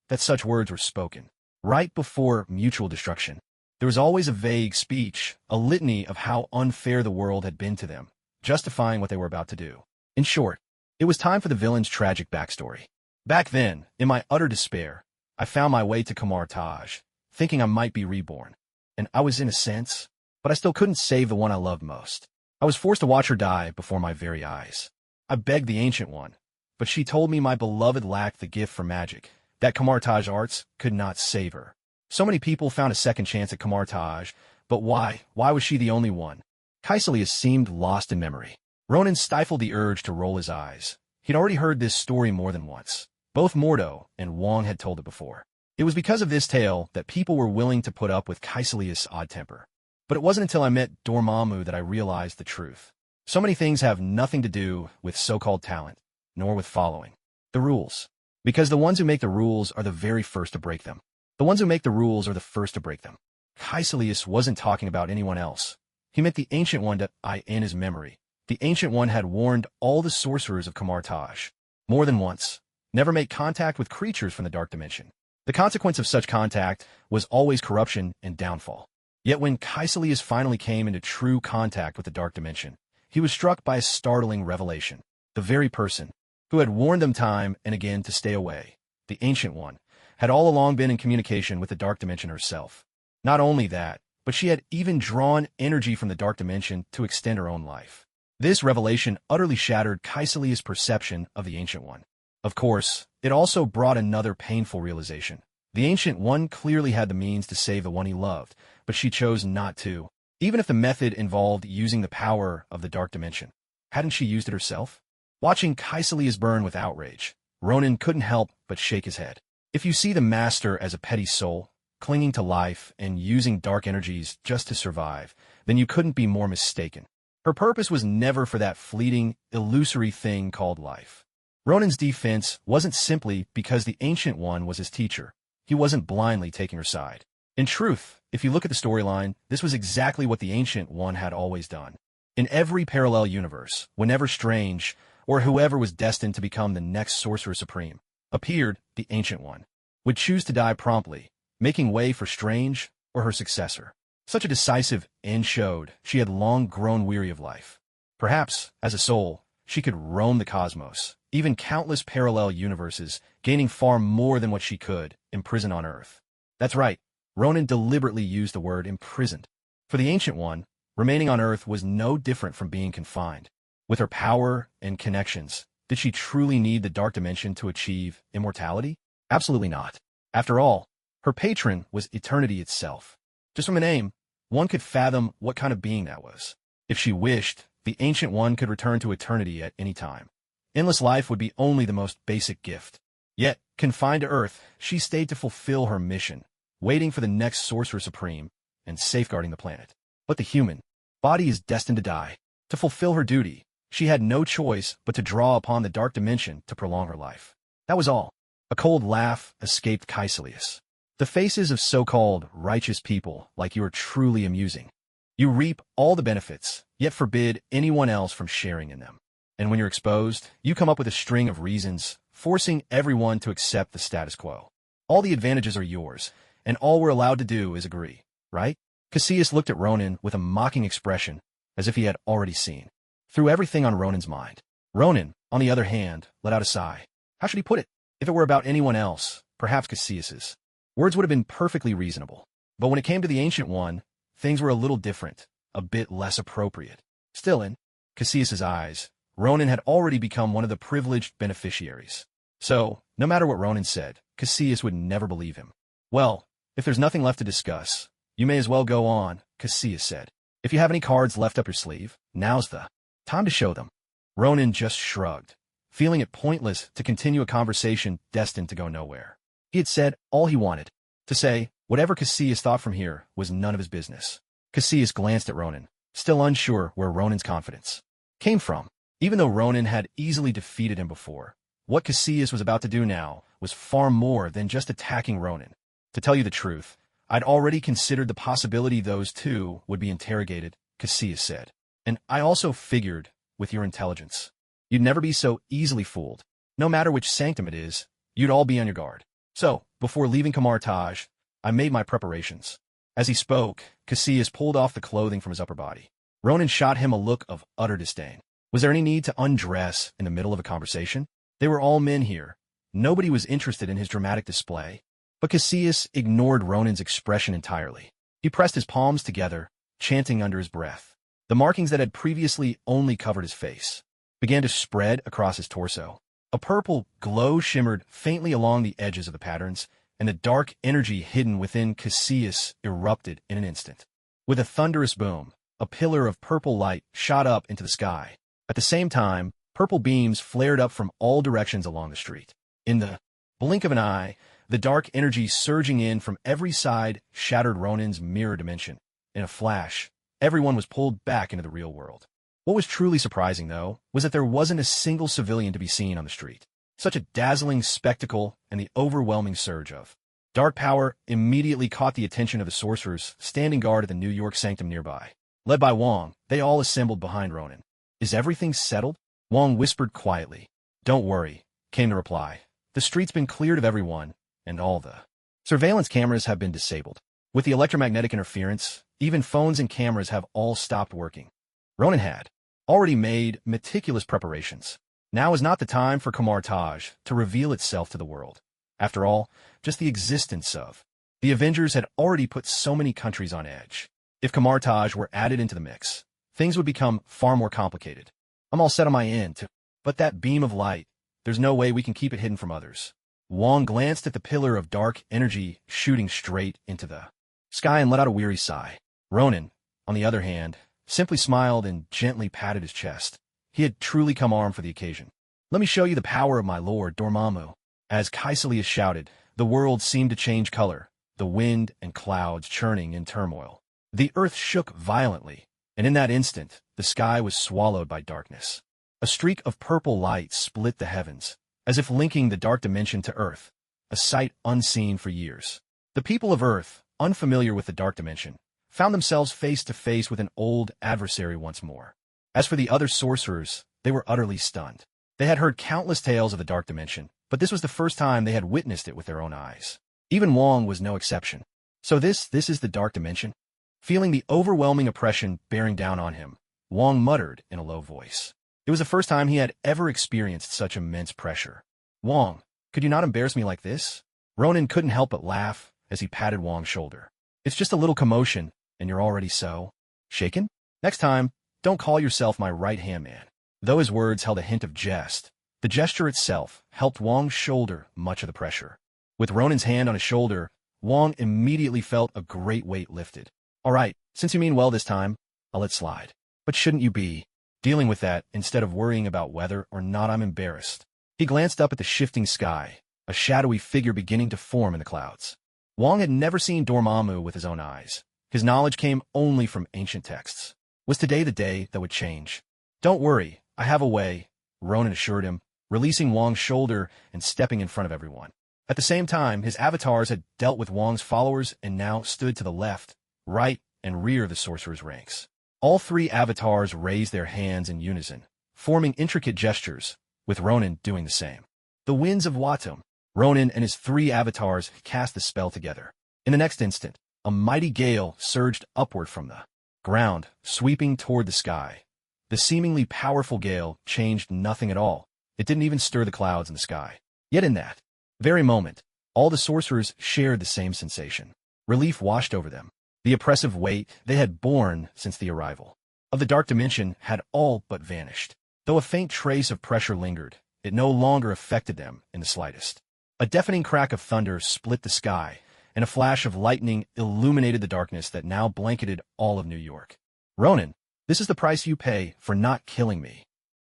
that such words were spoken. Right before mutual destruction, there was always a vague speech, a litany of how unfair the world had been to them, justifying what they were about to do. In short, it was time for the villain's tragic backstory. Back then, in my utter despair, I found my way to Kamar Taj, thinking I might be reborn. And I was in a sense, but I still couldn't save the one I loved most. I was forced to watch her die before my very eyes. I begged the Ancient One, but she told me my beloved lacked the gift for magic, that Kamar Taj arts could not save her. So many people found a second chance at Kamar Taj, but why? Why was she the only one? Caecilius seemed lost in memory. Ronan stifled the urge to roll his eyes. He'd already heard this story more than once. Both Mordo and Wong had told it before. It was because of this tale that people were willing to put up with Caecilius' odd temper. But it wasn't until I met Dormammu that I realized the truth. So many things have nothing to do with so-called talent, nor with following the rules. Because the ones who make the rules are the very first to break them. The ones who make the rules are the first to break them. Caecilius wasn't talking about anyone else. He meant the Ancient One in his memory. The Ancient One had warned all the sorcerers of Kamar Taj, more than once, never make contact with creatures from the Dark Dimension. The consequence of such contact was always corruption and downfall. Yet when Caecilius finally came into true contact with the Dark Dimension, he was struck by a startling revelation. The very person who had warned them time and again to stay away, the Ancient One, had all along been in communication with the Dark Dimension herself. Not only that, but she had even drawn energy from the Dark Dimension to extend her own life. This revelation utterly shattered Caecilius' perception of the Ancient One. Of course, it also brought another painful realization. The Ancient One clearly had the means to save the one he loved, but she chose not to, even if the method involved using the power of the Dark Dimension. Hadn't she used it herself? Watching Caecilius burn with outrage, Ronan couldn't help but shake his head. If you see the Master as a petty soul, clinging to life and using dark energies just to survive, then you couldn't be more mistaken. Her purpose was never for that fleeting, illusory thing called life. Ronan's defense wasn't simply because the Ancient One was his teacher. He wasn't blindly taking her side. In truth, if you look at the storyline, this was exactly what the Ancient One had always done. In every parallel universe, whenever Strange, or whoever was destined to become the next Sorcerer Supreme, appeared, the Ancient One would choose to die promptly, making way for Strange or her successor. Such a decisive end showed she had long grown weary of life. Perhaps, as a soul, she could roam the cosmos, even countless parallel universes, gaining far more than what she could, imprisoned on Earth. That's right, Ronan deliberately used the word imprisoned. For the Ancient One, remaining on Earth was no different from being confined. With her power and connections, did she truly need the Dark Dimension to achieve immortality? Absolutely not. After all, her patron was eternity itself. Just from a name, one could fathom what kind of being that was. If she wished, the Ancient One could return to eternity at any time. Endless life would be only the most basic gift. Yet, confined to Earth, she stayed to fulfill her mission, waiting for the next Sorcerer Supreme and safeguarding the planet. But the human body is destined to die. To fulfill her duty, she had no choice but to draw upon the Dark Dimension to prolong her life. That was all. A cold laugh escaped Caecilius. The faces of so-called righteous people like you are truly amusing. You reap all the benefits, yet forbid anyone else from sharing in them. And when you're exposed, you come up with a string of reasons, forcing everyone to accept the status quo. All the advantages are yours, and all we're allowed to do is agree, right? Cassius looked at Ronan with a mocking expression, as if he had already seen through everything on Ronan's mind. Ronan, on the other hand, let out a sigh. How should he put it? If it were about anyone else, perhaps Cassius's words would have been perfectly reasonable. But when it came to the Ancient One, things were a little different, a bit less appropriate. Still, in Cassius's eyes, Ronan had already become one of the privileged beneficiaries. So, no matter what Ronan said, Cassius would never believe him. Well, if there's nothing left to discuss, you may as well go on, Cassius said. If you have any cards left up your sleeve, now's the time to show them. Ronan just shrugged, feeling it pointless to continue a conversation destined to go nowhere. He had said all he wanted to say. Whatever Cassius thought from here was none of his business. Cassius glanced at Ronan, still unsure where Ronan's confidence came from. Even though Ronan had easily defeated him before, what Cassius was about to do now was far more than just attacking Ronan. To tell you the truth, I'd already considered the possibility those two would be interrogated, Cassius said. And I also figured, with your intelligence, you'd never be so easily fooled. No matter which sanctum it is, you'd all be on your guard. So, before leaving Kamar-Taj, I made my preparations. As he spoke, Cassius pulled off the clothing from his upper body. Ronan shot him a look of utter disdain. Was there any need to undress in the middle of a conversation? They were all men here. Nobody was interested in his dramatic display. But Cassius ignored Ronan's expression entirely. He pressed his palms together, chanting under his breath. The markings that had previously only covered his face began to spread across his torso. A purple glow shimmered faintly along the edges of the patterns, and the dark energy hidden within Cassius erupted in an instant. With a thunderous boom, a pillar of purple light shot up into the sky. At the same time, purple beams flared up from all directions along the street. In the blink of an eye, the dark energy surging in from every side shattered Ronan's mirror dimension. In a flash, everyone was pulled back into the real world. What was truly surprising, though, was that there wasn't a single civilian to be seen on the street. Such a dazzling spectacle and the overwhelming surge of dark power immediately caught the attention of the sorcerers standing guard at the New York sanctum nearby. Led by Wong, they all assembled behind Ronan. Is everything settled? Wong whispered quietly. Don't worry, came the reply. The street's been cleared of everyone, and all the surveillance cameras have been disabled. With the electromagnetic interference, even phones and cameras have all stopped working. Ronan had already made meticulous preparations. Now is not the time for Kamar-Taj to reveal itself to the world. After all, just the existence of the Avengers had already put so many countries on edge. If Kamar-Taj were added into the mix, things would become far more complicated. I'm all set on my end, but that beam of light, there's no way we can keep it hidden from others. Wong glanced at the pillar of dark energy shooting straight into the sky and let out a weary sigh. Ronan, on the other hand, simply smiled and gently patted his chest. He had truly come armed for the occasion. Let me show you the power of my lord Dormammu. As Caecilius shouted, the world seemed to change color, the wind and clouds churning in turmoil. The earth shook violently, and in that instant, the sky was swallowed by darkness. A streak of purple light split the heavens, as if linking the dark dimension to Earth, a sight unseen for years. The people of Earth, unfamiliar with the dark dimension, found themselves face to face with an old adversary once more. As for the other sorcerers, they were utterly stunned. They had heard countless tales of the dark dimension, but this was the first time they had witnessed it with their own eyes. Even Wong was no exception. So this is the dark dimension? Feeling the overwhelming oppression bearing down on him, Wong muttered in a low voice. It was the first time he had ever experienced such immense pressure. Wong, could you not embarrass me like this? Ronan couldn't help but laugh as he patted Wong's shoulder. It's just a little commotion, and you're already so shaken? Next time, don't call yourself my right-hand man. Though his words held a hint of jest, the gesture itself helped Wong's shoulder much of the pressure. With Ronan's hand on his shoulder, Wong immediately felt a great weight lifted. All right, since you mean well this time, I'll let slide. But shouldn't you be dealing with that instead of worrying about whether or not I'm embarrassed? He glanced up at the shifting sky, a shadowy figure beginning to form in the clouds. Wong had never seen Dormammu with his own eyes. His knowledge came only from ancient texts. Was today the day that would change? Don't worry, I have a way, Ronan assured him, releasing Wong's shoulder and stepping in front of everyone. At the same time, his avatars had dealt with Wong's followers and now stood to the left, right, and rear of the sorcerer's ranks. All three avatars raised their hands in unison, forming intricate gestures, with Ronin doing the same. The winds of Watum. Ronin and his three avatars cast the spell together. In the next instant, a mighty gale surged upward from the ground, sweeping toward the sky. The seemingly powerful gale changed nothing at all. It didn't even stir the clouds in the sky. Yet in that very moment, all the sorcerers shared the same sensation. Relief washed over them. The oppressive weight they had borne since the arrival of the dark dimension had all but vanished. Though a faint trace of pressure lingered, it no longer affected them in the slightest. A deafening crack of thunder split the sky, and a flash of lightning illuminated the darkness that now blanketed all of New York. Ronin, this is the price you pay for not killing me.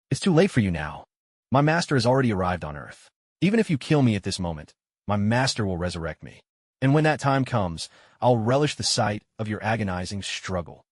It's too late for you now. My master has already arrived on Earth. Even if you kill me at this moment, my master will resurrect me. And when that time comes, I'll relish the sight of your agonizing struggle.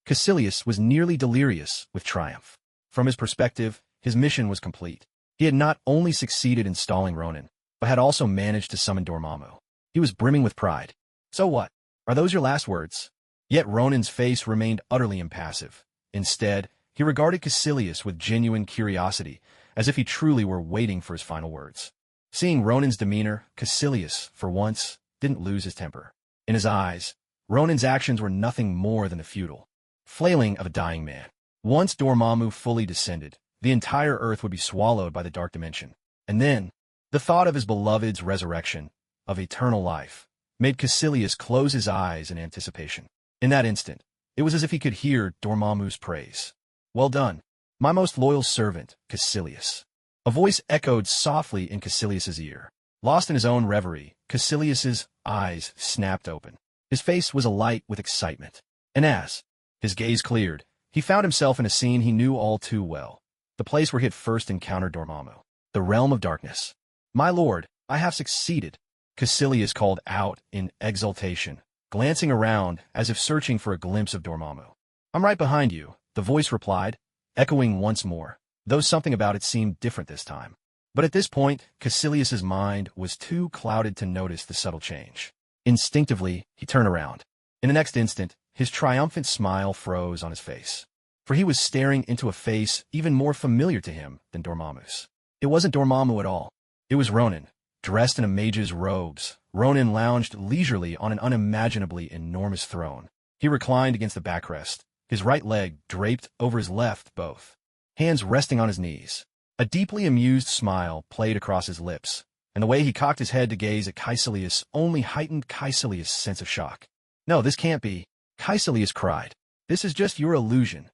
Caecilius was nearly delirious with triumph. From his perspective, his mission was complete. He had not only succeeded in stalling Ronin, but had also managed to summon Dormammu. He was brimming with pride. So what? Are those your last words? Yet Ronin's face remained utterly impassive. Instead, he regarded Caecilius with genuine curiosity, as if he truly were waiting for his final words. Seeing Ronin's demeanor, Caecilius, for once, didn't lose his temper. In his eyes, Ronin's actions were nothing more than the futile flailing of a dying man. Once Dormammu fully descended, the entire Earth would be swallowed by the dark dimension. And then, the thought of his beloved's resurrection, of eternal life, made Caecilius close his eyes in anticipation. In that instant, it was as if he could hear Dormammu's praise. Well done, my most loyal servant, Caecilius. A voice echoed softly in Caecilius's ear. Lost in his own reverie, Caecilius's eyes snapped open. His face was alight with excitement. And as his gaze cleared, he found himself in a scene he knew all too well. The place where he had first encountered Dormammu. The realm of darkness. My lord, I have succeeded, Caecilius called out in exultation, glancing around as if searching for a glimpse of Dormammu. I'm right behind you, the voice replied, echoing once more, though something about it seemed different this time. But at this point, Caecilius's mind was too clouded to notice the subtle change. Instinctively, he turned around. In the next instant, his triumphant smile froze on his face. For he was staring into a face even more familiar to him than Dormammu's. It wasn't Dormammu at all. It was Ronin. Dressed in a mage's robes, Ronin lounged leisurely on an unimaginably enormous throne. He reclined against the backrest, his right leg draped over his left, both hands resting on his knees. A deeply amused smile played across his lips, and the way he cocked his head to gaze at Caecilius only heightened Caecilius' sense of shock. No, this can't be, Caecilius cried. This is just your illusion.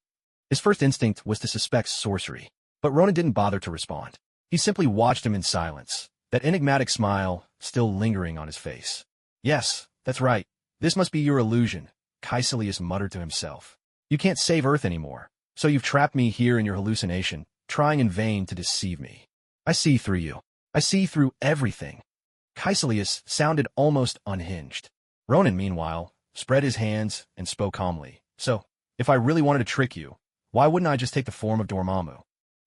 His first instinct was to suspect sorcery, but Ronin didn't bother to respond. He simply watched him in silence, that enigmatic smile still lingering on his face. Yes, that's right. This must be your illusion, Caecilius muttered to himself. You can't save Earth anymore, so you've trapped me here in your hallucination, trying in vain to deceive me. I see through you. I see through everything. Caecilius sounded almost unhinged. Ronin, meanwhile, spread his hands and spoke calmly. So, if I really wanted to trick you, why wouldn't I just take the form of Dormammu?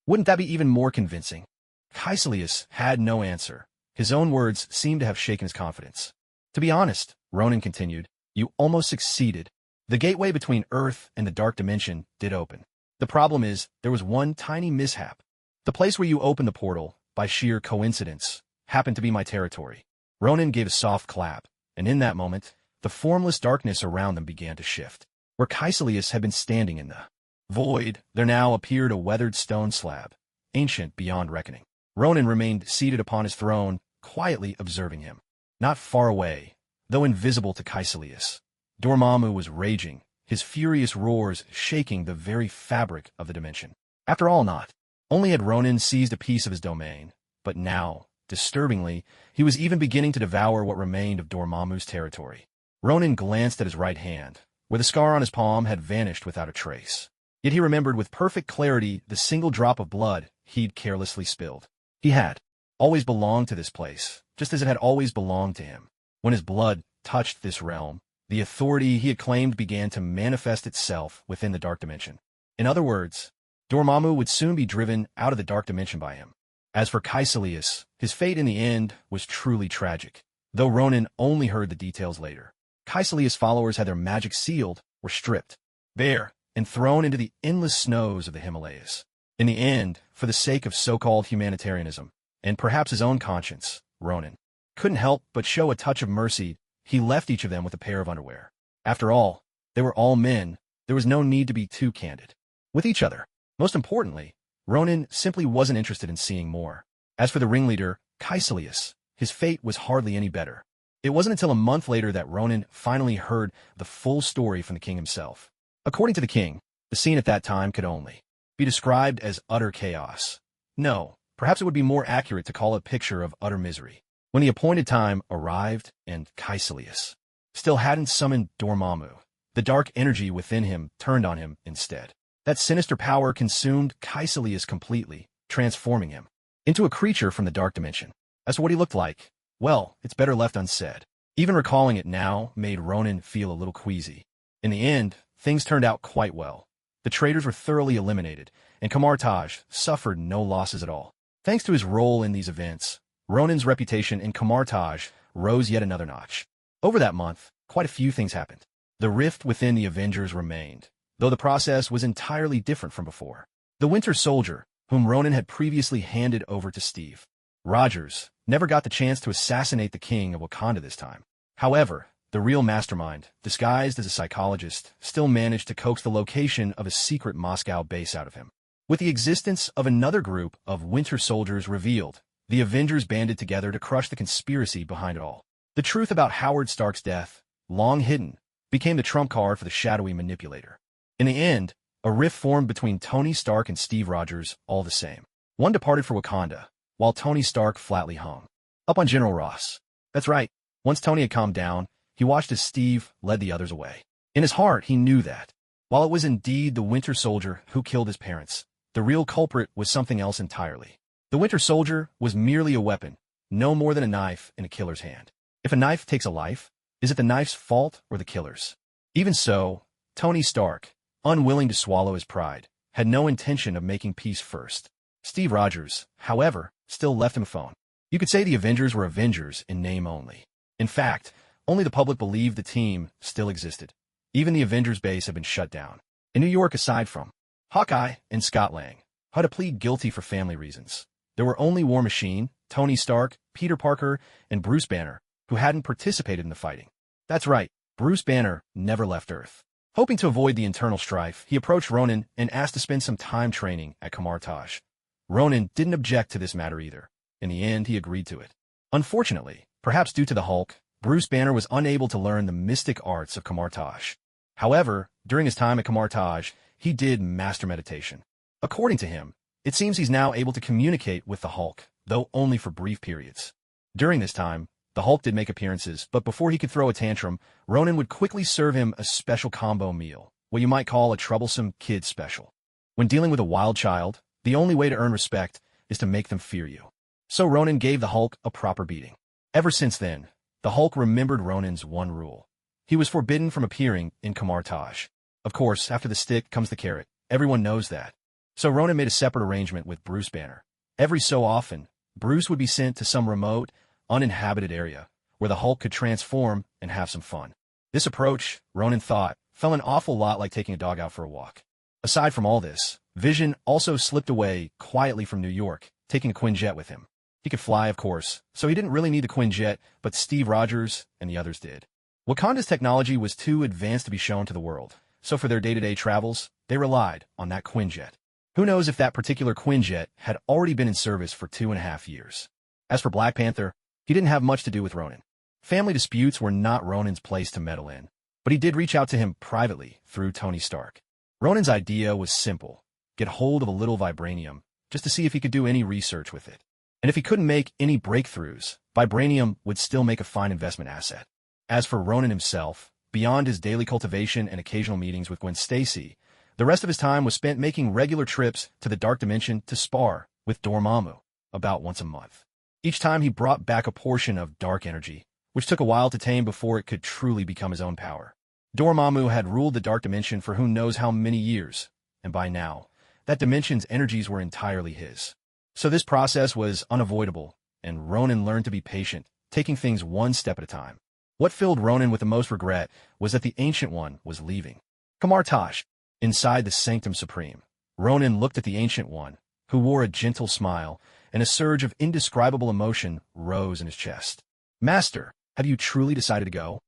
Wouldn't that be even more convincing? Caecilius had no answer. His own words seemed to have shaken his confidence. To be honest, Ronin continued, you almost succeeded. The gateway between Earth and the dark dimension did open. The problem is, there was one tiny mishap. The place where you opened the portal, by sheer coincidence, happened to be my territory. Ronin gave a soft clap, and in that moment, the formless darkness around them began to shift. Where Caecilius had been standing in the void, there now appeared a weathered stone slab, ancient beyond reckoning. Ronin remained seated upon his throne, quietly observing him. Not far away, though invisible to Caecilius, Dormammu was raging, his furious roars shaking the very fabric of the dimension. After all, not only had Ronin seized a piece of his domain, but now, disturbingly, he was even beginning to devour what remained of Dormammu's territory. Ronin glanced at his right hand, where the scar on his palm had vanished without a trace. Yet he remembered with perfect clarity the single drop of blood he'd carelessly spilled. He had always belonged to this place, just as it had always belonged to him. When his blood touched this realm, the authority he had claimed began to manifest itself within the dark dimension. In other words, Dormammu would soon be driven out of the dark dimension by him. As for Caecilius, his fate in the end was truly tragic. Though Ronan only heard the details later, Caecilius' followers had their magic sealed, were stripped, bare, and thrown into the endless snows of the Himalayas. In the end, for the sake of so-called humanitarianism, and perhaps his own conscience, Ronan couldn't help but show a touch of mercy. He left each of them with a pair of underwear. After all, they were all men. There was no need to be too candid with each other. Most importantly, Ronan simply wasn't interested in seeing more. As for the ringleader, Caecilius, his fate was hardly any better. It wasn't until a month later that Ronan finally heard the full story from the king himself. According to the king, the scene at that time could only be described as utter chaos. No, perhaps it would be more accurate to call it a picture of utter misery. When the appointed time arrived and Caecilius still hadn't summoned Dormammu, the dark energy within him turned on him instead. That sinister power consumed Caecilius completely, transforming him into a creature from the dark dimension. As for what he looked like, well, it's better left unsaid. Even recalling it now made Ronan feel a little queasy. In the end, things turned out quite well. The traitors were thoroughly eliminated, and Camartage suffered no losses at all. Thanks to his role in these events, Ronan's reputation in Camartage rose yet another notch. Over that month, quite a few things happened. The rift within the Avengers remained, though the process was entirely different from before. The Winter Soldier, whom Ronan had previously handed over to Steve Rogers, never got the chance to assassinate the king of Wakanda this time. However, the real mastermind, disguised as a psychologist, still managed to coax the location of a secret Moscow base out of him. With the existence of another group of Winter Soldiers revealed, the Avengers banded together to crush the conspiracy behind it all. The truth about Howard Stark's death, long hidden, became the trump card for the shadowy manipulator. In the end, a rift formed between Tony Stark and Steve Rogers, all the same. One departed for Wakanda, while Tony Stark flatly hung up on General Ross. That's right, once Tony had calmed down, he watched as Steve led the others away. In his heart, he knew that, while it was indeed the Winter Soldier who killed his parents, the real culprit was something else entirely. The Winter Soldier was merely a weapon, no more than a knife in a killer's hand. If a knife takes a life, is it the knife's fault or the killer's? Even so, Tony Stark, unwilling to swallow his pride, had no intention of making peace first. Steve Rogers, however, still left him a phone. You could say the Avengers were Avengers in name only. In fact, only the public believed the team still existed. Even the Avengers base had been shut down. In New York, aside from Hawkeye and Scott Lang, had to plead guilty for family reasons. There were only War Machine, Tony Stark, Peter Parker, and Bruce Banner, who hadn't participated in the fighting. That's right, Bruce Banner never left Earth. Hoping to avoid the internal strife, he approached Ronan and asked to spend some time training at Camartage. Ronan didn't object to this matter either. In the end, he agreed to it. Unfortunately, perhaps due to the Hulk, Bruce Banner was unable to learn the mystic arts of Camartage. However, during his time at Camartage, he did master meditation. According to him, it seems he's now able to communicate with the Hulk, though only for brief periods. During this time, the Hulk did make appearances, but before he could throw a tantrum, Ronan would quickly serve him a special combo meal, what you might call a troublesome kid special. When dealing with a wild child, the only way to earn respect is to make them fear you. So Ronan gave the Hulk a proper beating. Ever since then, the Hulk remembered Ronan's one rule. He was forbidden from appearing in Camartage. Of course, after the stick comes the carrot. Everyone knows that. So Ronan made a separate arrangement with Bruce Banner. Every so often, Bruce would be sent to some remote, uninhabited area where the Hulk could transform and have some fun. This approach, Ronan thought, felt an awful lot like taking a dog out for a walk. Aside from all this, Vision also slipped away quietly from New York, taking a Quinjet with him. He could fly, of course, so he didn't really need the Quinjet, but Steve Rogers and the others did. Wakanda's technology was too advanced to be shown to the world, so for their day-to-day travels, they relied on that Quinjet. Who knows if that particular Quinjet had already been in service for 2.5 years. As for Black Panther, he didn't have much to do with Ronan. Family disputes were not Ronan's place to meddle in, but he did reach out to him privately through Tony Stark. Ronan's idea was simple: get hold of a little vibranium, just to see if he could do any research with it. And if he couldn't make any breakthroughs, vibranium would still make a fine investment asset. As for Ronan himself, beyond his daily cultivation and occasional meetings with Gwen Stacy, the rest of his time was spent making regular trips to the Dark Dimension to spar with Dormammu, about once a month. Each time he brought back a portion of dark energy, which took a while to tame before it could truly become his own power. Dormammu had ruled the Dark Dimension for who knows how many years, and by now, that dimension's energies were entirely his. So this process was unavoidable, and Ronan learned to be patient, taking things one step at a time. What filled Ronan with the most regret was that the Ancient One was leaving. Kamartaj, inside the Sanctum Supreme, Ronan looked at the Ancient One, who wore a gentle smile, and a surge of indescribable emotion rose in his chest. Master, have you truly decided to go?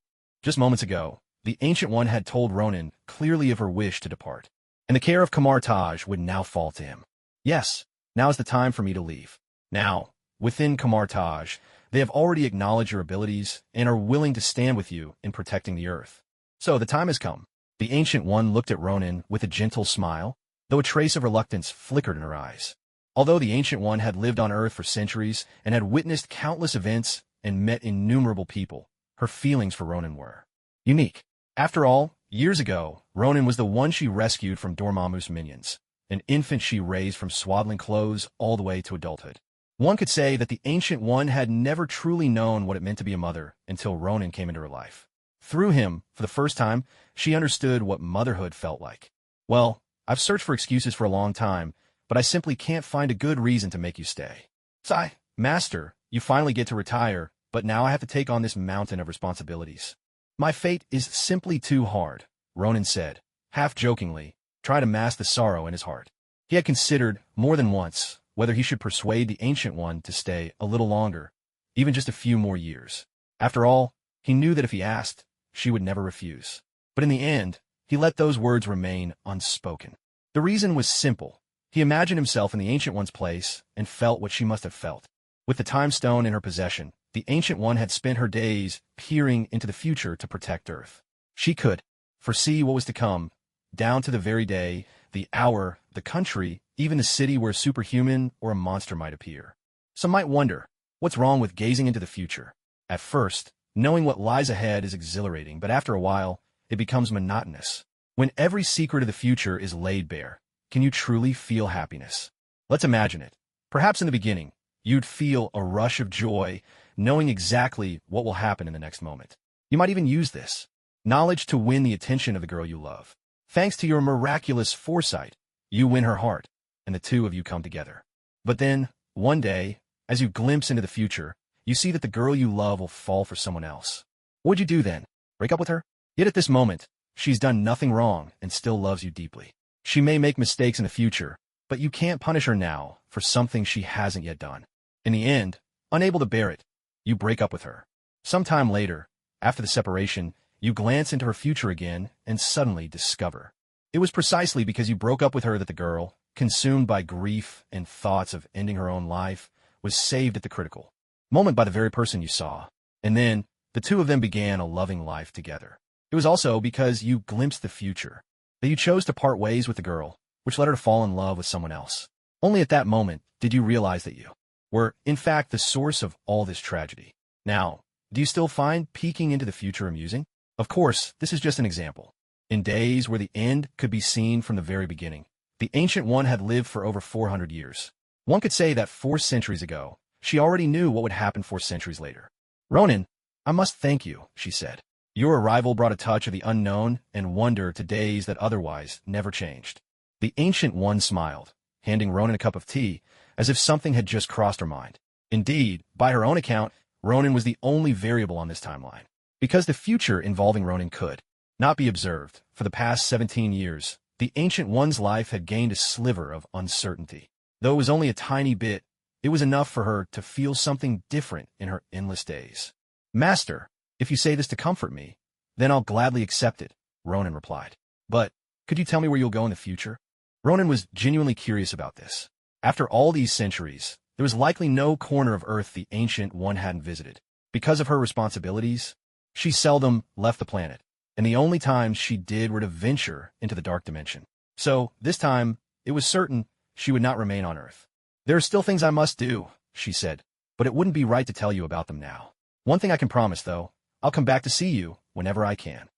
Just moments ago, the Ancient One had told Ronan clearly of her wish to depart, and the care of Kamartaj would now fall to him. Yes, now is the time for me to leave. Now, within Kamartaj, they have already acknowledged your abilities and are willing to stand with you in protecting the earth. So the time has come. The Ancient One looked at Ronan with a gentle smile, though a trace of reluctance flickered in her eyes. Although the Ancient One had lived on Earth for centuries and had witnessed countless events and met innumerable people, her feelings for Ronan were unique. After all, years ago, Ronan was the one she rescued from Dormammu's minions, an infant she raised from swaddling clothes all the way to adulthood. One could say that the Ancient One had never truly known what it meant to be a mother until Ronan came into her life. Through him, for the first time, she understood what motherhood felt like. Well, I've searched for excuses for a long time, but I simply can't find a good reason to make you stay. Sigh, Master, you finally get to retire, but now I have to take on this mountain of responsibilities. My fate is simply too hard, Ronan said, half jokingly, trying to mask the sorrow in his heart. He had considered, more than once, whether he should persuade the Ancient One to stay a little longer, even just a few more years. After all, he knew that if he asked, she would never refuse. But in the end, he let those words remain unspoken. The reason was simple. He imagined himself in the Ancient One's place and felt what she must have felt. With the time stone in her possession, the Ancient One had spent her days peering into the future to protect Earth. She could foresee what was to come, down to the very day, the hour, the country, even the city where a superhuman or a monster might appear. Some might wonder, what's wrong with gazing into the future? At first, knowing what lies ahead is exhilarating, but after a while, it becomes monotonous. When every secret of the future is laid bare, can you truly feel happiness? Let's imagine it. Perhaps in the beginning, you'd feel a rush of joy, knowing exactly what will happen in the next moment. You might even use this knowledge to win the attention of the girl you love. Thanks to your miraculous foresight, you win her heart, and the two of you come together. But then, one day, as you glimpse into the future, you see that the girl you love will fall for someone else. What'd you do then? Break up with her? Yet at this moment, she's done nothing wrong and still loves you deeply. She may make mistakes in the future, but you can't punish her now for something she hasn't yet done. In the end, unable to bear it, you break up with her. Sometime later, after the separation, you glance into her future again and suddenly discover it was precisely because you broke up with her that the girl, consumed by grief and thoughts of ending her own life, was saved at the critical moment by the very person you saw. And then, the two of them began a loving life together. It was also because you glimpsed the future that you chose to part ways with the girl, which led her to fall in love with someone else. Only at that moment did you realize that you were, in fact, the source of all this tragedy. Now, do you still find peeking into the future amusing? Of course, this is just an example. In days where the end could be seen from the very beginning, the Ancient One had lived for over 400 years. One could say that 4 centuries ago, she already knew what would happen 4 centuries later. Ronan, I must thank you, she said. Your arrival brought a touch of the unknown and wonder to days that otherwise never changed. The Ancient One smiled, handing Ronan a cup of tea, as if something had just crossed her mind. Indeed, by her own account, Ronan was the only variable on this timeline. Because the future involving Ronan could not be observed, for the past 17 years, the Ancient One's life had gained a sliver of uncertainty. Though it was only a tiny bit, it was enough for her to feel something different in her endless days. Master, if you say this to comfort me, then I'll gladly accept it, Ronan replied. But, could you tell me where you'll go in the future? Ronan was genuinely curious about this. After all these centuries, there was likely no corner of Earth the Ancient One hadn't visited. Because of her responsibilities, she seldom left the planet, and the only times she did were to venture into the dark dimension. So, this time, it was certain she would not remain on Earth. There are still things I must do, she said, but it wouldn't be right to tell you about them now. One thing I can promise, though, I'll come back to see you whenever I can.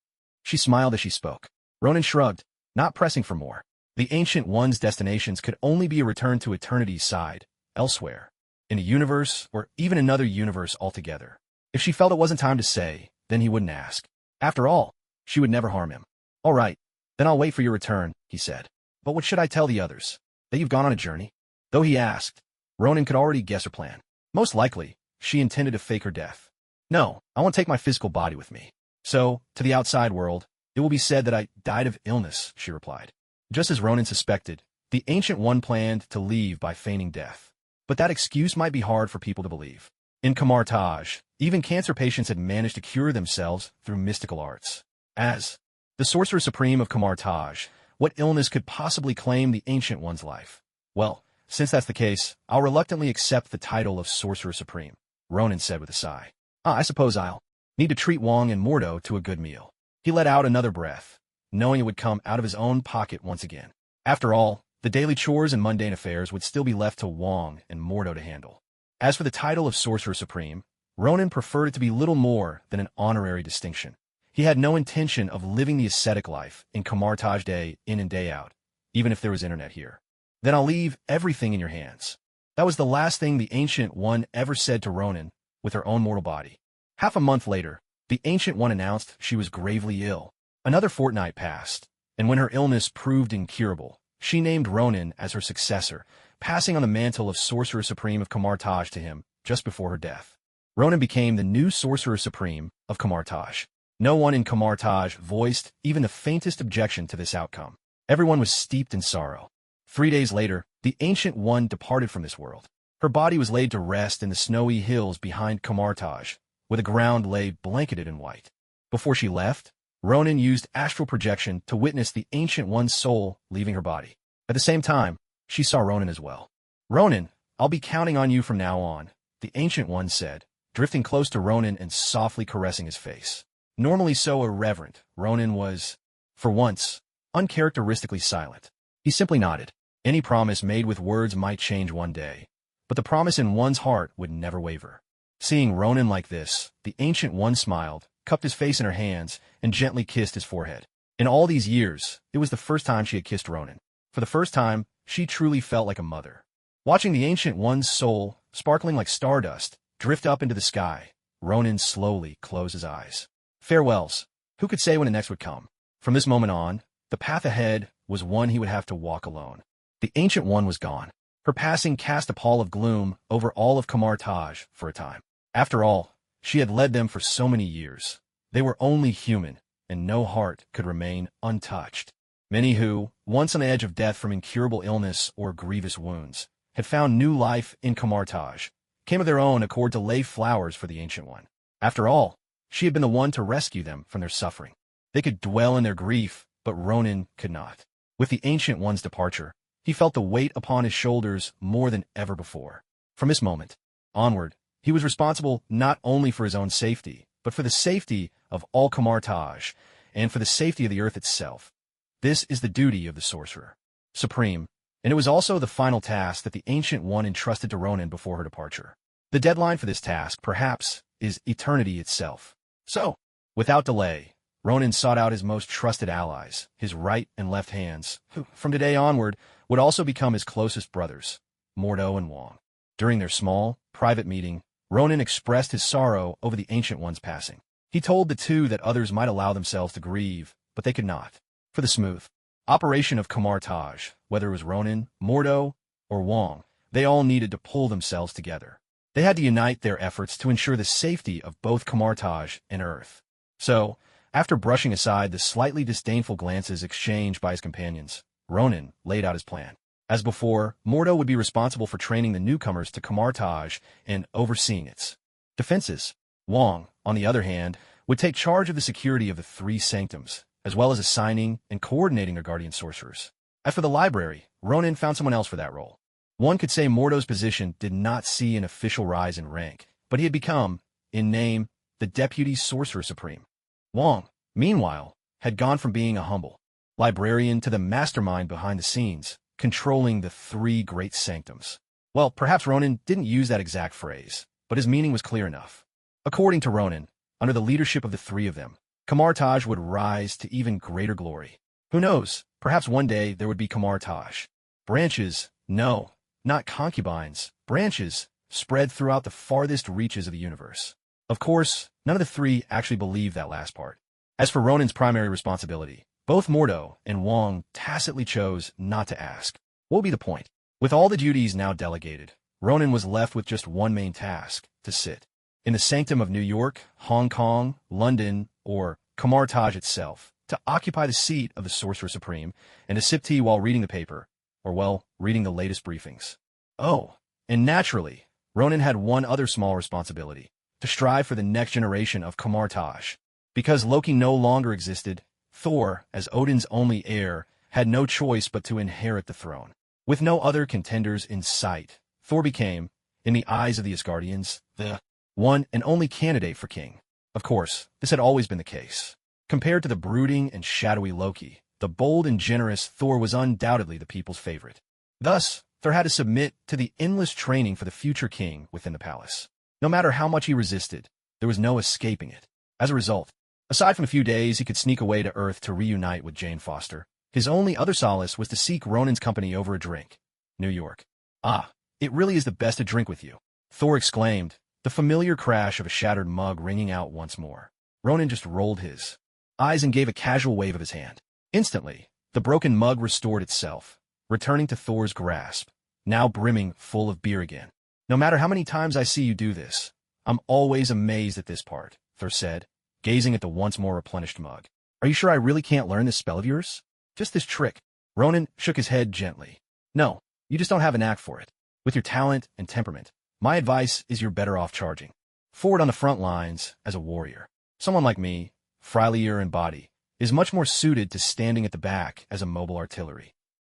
She smiled as she spoke. Ronan shrugged, not pressing for more. The Ancient One's destinations could only be a return to eternity's side, elsewhere, in a universe or even another universe altogether. If she felt it wasn't time to say, then he wouldn't ask. After all, she would never harm him. All right, then I'll wait for your return, he said. But what should I tell the others? That you've gone on a journey? Though he asked, Ronan could already guess her plan. Most likely, she intended to fake her death. No, I won't take my physical body with me. So, to the outside world, it will be said that I died of illness, she replied. Just as Ronan suspected, the Ancient One planned to leave by feigning death. But that excuse might be hard for people to believe. In Kamar-Taj, even cancer patients had managed to cure themselves through mystical arts. As the Sorcerer Supreme of Kamar-Taj, what illness could possibly claim the Ancient One's life? Well, since that's the case, I'll reluctantly accept the title of Sorcerer Supreme, Ronan said with a sigh. I suppose I'll need to treat Wong and Mordo to a good meal. He let out another breath, knowing it would come out of his own pocket once again. After all, the daily chores and mundane affairs would still be left to Wong and Mordo to handle. As for the title of Sorcerer Supreme, Ronan preferred it to be little more than an honorary distinction. He had no intention of living the ascetic life in Kamar-Taj day in and day out, even if there was internet here. Then I'll leave everything in your hands. That was the last thing the Ancient One ever said to Ronan with her own mortal body. Half a month later, the Ancient One announced she was gravely ill. Another fortnight passed, and when her illness proved incurable, she named Ronan as her successor, passing on the mantle of Sorcerer Supreme of Kamar-Taj to him just before her death. Ronan became the new Sorcerer Supreme of Kamar-Taj. No one in Kamar-Taj voiced even the faintest objection to this outcome. Everyone was steeped in sorrow. 3 days later, the Ancient One departed from this world. Her body was laid to rest in the snowy hills behind Kamar-Taj, where the ground lay blanketed in white. Before she left, Ronan used astral projection to witness the Ancient One's soul leaving her body. At the same time, she saw Ronan as well. Ronan, I'll be counting on you from now on, the Ancient One said, drifting close to Ronan and softly caressing his face. Normally so irreverent, Ronan was, for once, uncharacteristically silent. He simply nodded. Any promise made with words might change one day, but the promise in one's heart would never waver. Seeing Ronan like this, the Ancient One smiled, cupped his face in her hands, and gently kissed his forehead. In all these years, it was the first time she had kissed Ronan. For the first time, she truly felt like a mother. Watching the Ancient One's soul, sparkling like stardust, drift up into the sky, Ronan slowly closed his eyes. Farewells. Who could say when the next would come? From this moment on, the path ahead was one he would have to walk alone. The Ancient One was gone. Her passing cast a pall of gloom over all of Kamar-Taj for a time. After all, she had led them for so many years. They were only human, and no heart could remain untouched. Many who, once on the edge of death from incurable illness or grievous wounds, had found new life in Kamar-Taj, came of their own accord to lay flowers for the Ancient One. After all, she had been the one to rescue them from their suffering. They could dwell in their grief, but Ronan could not. With the Ancient One's departure, he felt the weight upon his shoulders more than ever before. From this moment onward, he was responsible not only for his own safety, but for the safety of all Kamar-Taj, and for the safety of the earth itself. This is the duty of the Sorcerer Supreme, and it was also the final task that the Ancient One entrusted to Ronan before her departure. The deadline for this task, perhaps, is eternity itself. So, without delay, Ronan sought out his most trusted allies, his right and left hands, who, from today onward, would also become his closest brothers, Mordo and Wong. During their small, private meeting, Ronan expressed his sorrow over the Ancient One's passing. He told the two that others might allow themselves to grieve, but they could not. For the smooth operation of Kamar-Taj, whether it was Ronan, Mordo, or Wong, they all needed to pull themselves together. They had to unite their efforts to ensure the safety of both Kamar-Taj and Earth. So, after brushing aside the slightly disdainful glances exchanged by his companions, Ronan laid out his plan. As before, Mordo would be responsible for training the newcomers to Kamar-Taj and overseeing its defenses. Wong, on the other hand, would take charge of the security of the three sanctums, as well as assigning and coordinating their guardian sorcerers. As for the library, Ronan found someone else for that role. One could say Mordo's position did not see an official rise in rank, but he had become, in name, the Deputy Sorcerer Supreme. Wong, meanwhile, had gone from being a humble librarian to the mastermind behind the scenes, controlling the three great sanctums. Well, perhaps Ronan didn't use that exact phrase, but his meaning was clear enough. According to Ronan, under the leadership of the three of them, Kamar-Taj would rise to even greater glory. Who knows, perhaps one day there would be Kamar-Taj. Branches, no, not concubines, branches, spread throughout the farthest reaches of the universe. Of course, none of the three actually believed that last part. As for Ronan's primary responsibility, both Mordo and Wong tacitly chose not to ask. What would be the point? With all the duties now delegated, Ronan was left with just one main task: to sit in the sanctum of New York, Hong Kong, London, or Camartage itself, to occupy the seat of the Sorcerer Supreme, and to sip tea while reading the paper, or, well, reading the latest briefings. Oh, and naturally, Ronan had one other small responsibility: to strive for the next generation of Camartage. Because Loki no longer existed, Thor, as Odin's only heir, had no choice but to inherit the throne. With no other contenders in sight, Thor became, in the eyes of the Asgardians, the one and only candidate for king. Of course, this had always been the case. Compared to the brooding and shadowy Loki, the bold and generous Thor was undoubtedly the people's favorite. Thus, Thor had to submit to the endless training for the future king within the palace. No matter how much he resisted, there was no escaping it. As a result, aside from a few days he could sneak away to Earth to reunite with Jane Foster, his only other solace was to seek Ronan's company over a drink. New York. Ah, it really is the best to drink with you, Thor exclaimed, the familiar crash of a shattered mug ringing out once more. Ronan just rolled his eyes and gave a casual wave of his hand. Instantly, the broken mug restored itself, returning to Thor's grasp, now brimming full of beer again. No matter how many times I see you do this, I'm always amazed at this part, Thor said, gazing at the once more replenished mug. Are you sure I really can't learn this spell of yours? Just this trick. Ronan shook his head gently. No, you just don't have a knack for it. With your talent and temperament, my advice is you're better off charging forward on the front lines as a warrior. Someone like me, frailier in body, is much more suited to standing at the back as a mobile artillery.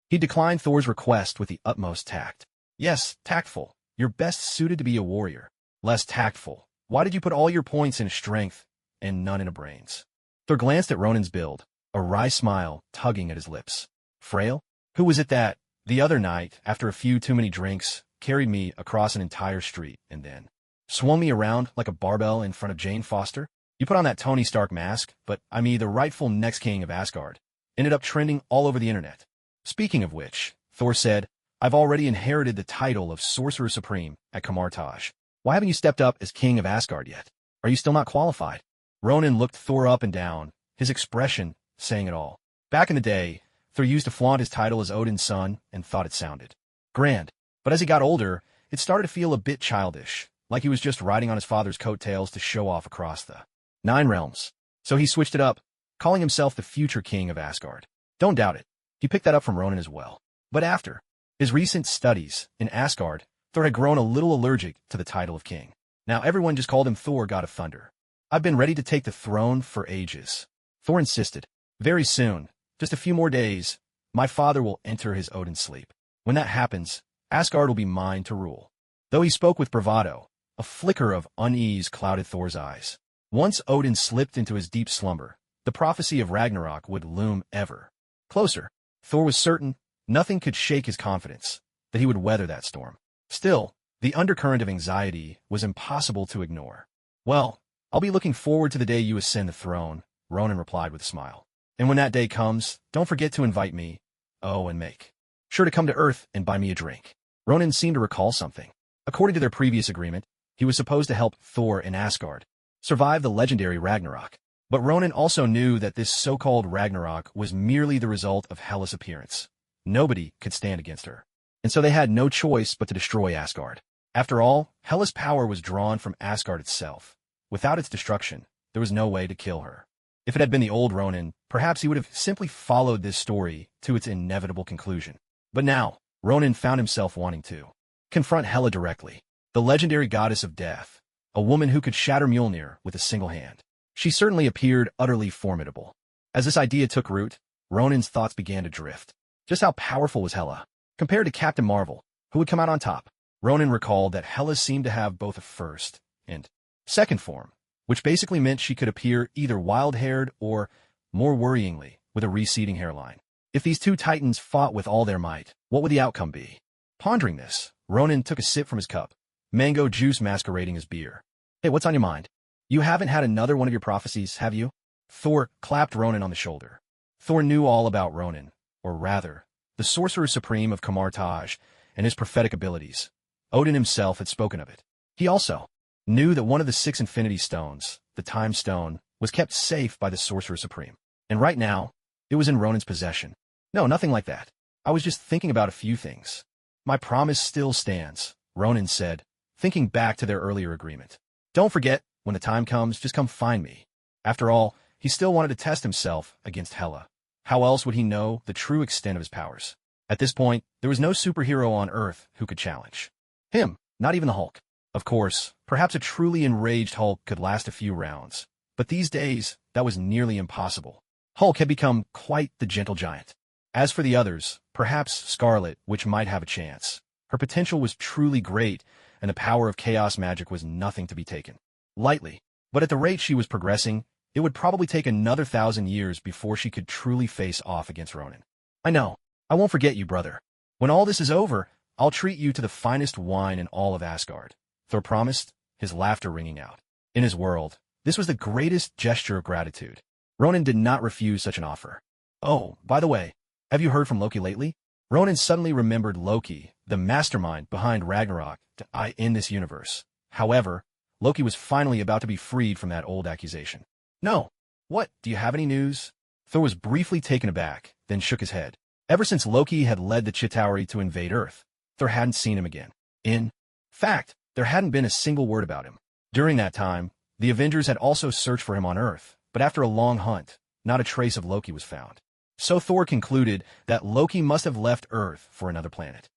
He declined Thor's request with the utmost tact. Yes, tactful. You're best suited to be a warrior. Less tactful. Why did you put all your points in strength and none in brains? Thor glanced at Ronan's build, a wry smile tugging at his lips. Frail? Who was it that, the other night, after a few too many drinks, carried me across an entire street and then swung me around like a barbell in front of Jane Foster? You put on that Tony Stark mask, but I'm the rightful next king of Asgard. Ended up trending all over the internet. Speaking of which, Thor said, I've already inherited the title of Sorcerer Supreme at Camartage. Why haven't you stepped up as king of Asgard yet? Are you still not qualified? Ronan looked Thor up and down, his expression saying it all. Back in the day, Thor used to flaunt his title as Odin's son and thought it sounded grand. But as he got older, it started to feel a bit childish, like he was just riding on his father's coattails to show off across the 9 realms. So he switched it up, calling himself the future king of Asgard. Don't doubt it. He picked that up from Ronan as well. But after his recent studies in Asgard, Thor had grown a little allergic to the title of king. Now everyone just called him Thor, God of Thunder. I've been ready to take the throne for ages, Thor insisted. Very soon, just a few more days, my father will enter his Odin sleep. When that happens, Asgard will be mine to rule. Though he spoke with bravado, a flicker of unease clouded Thor's eyes. Once Odin slipped into his deep slumber, the prophecy of Ragnarok would loom ever closer. Thor was certain nothing could shake his confidence that he would weather that storm. Still, the undercurrent of anxiety was impossible to ignore. Well, I'll be looking forward to the day you ascend the throne, Ronan replied with a smile. And when that day comes, don't forget to invite me. Oh, and make sure to come to Earth and buy me a drink. Ronan seemed to recall something. According to their previous agreement, he was supposed to help Thor and Asgard survive the legendary Ragnarok. But Ronan also knew that this so-called Ragnarok was merely the result of Hela's appearance. Nobody could stand against her. And so they had no choice but to destroy Asgard. After all, Hela's power was drawn from Asgard itself. Without its destruction, there was no way to kill her. If it had been the old Ronan, perhaps he would have simply followed this story to its inevitable conclusion. But now, Ronan found himself wanting to confront Hela directly, the legendary goddess of death, a woman who could shatter Mjolnir with a single hand. She certainly appeared utterly formidable. As this idea took root, Ronan's thoughts began to drift. Just how powerful was Hela? Compared to Captain Marvel, who would come out on top? Ronan recalled that Hela seemed to have both a first and second form, which basically meant she could appear either wild-haired or, more worryingly, with a receding hairline. If these two titans fought with all their might, what would the outcome be? Pondering this, Ronan took a sip from his cup, mango juice masquerading as beer. Hey, what's on your mind? You haven't had another one of your prophecies, have you? Thor clapped Ronan on the shoulder. Thor knew all about Ronan, or rather, the Sorcerer Supreme of Camartage and his prophetic abilities. Odin himself had spoken of it. He also knew that one of the 6 Infinity Stones, the Time Stone, was kept safe by the Sorcerer Supreme. And right now, it was in Ronan's possession. No, nothing like that. I was just thinking about a few things. My promise still stands, Ronan said, thinking back to their earlier agreement. Don't forget, when the time comes, just come find me. After all, he still wanted to test himself against Hela. How else would he know the true extent of his powers? At this point, there was no superhero on Earth who could challenge him, not even the Hulk. Of course, perhaps a truly enraged Hulk could last a few rounds, but these days, that was nearly impossible. Hulk had become quite the gentle giant. As for the others, perhaps Scarlet, which might have a chance. Her potential was truly great, and the power of chaos magic was nothing to be taken lightly. But at the rate she was progressing, it would probably take another 1,000 years before she could truly face off against Ronan. I know. I won't forget you, brother. When all this is over, I'll treat you to the finest wine in all of Asgard, Thor promised, his laughter ringing out. In his world, this was the greatest gesture of gratitude. Ronan did not refuse such an offer. Oh, by the way, have you heard from Loki lately? Ronan suddenly remembered Loki, the mastermind behind Ragnarok, to end this universe. However, Loki was finally about to be freed from that old accusation. No. What? Do you have any news? Thor was briefly taken aback, then shook his head. Ever since Loki had led the Chitauri to invade Earth, Thor hadn't seen him again. In fact, there hadn't been a single word about him. During that time, the Avengers had also searched for him on Earth, but after a long hunt, not a trace of Loki was found. So Thor concluded that Loki must have left Earth for another planet.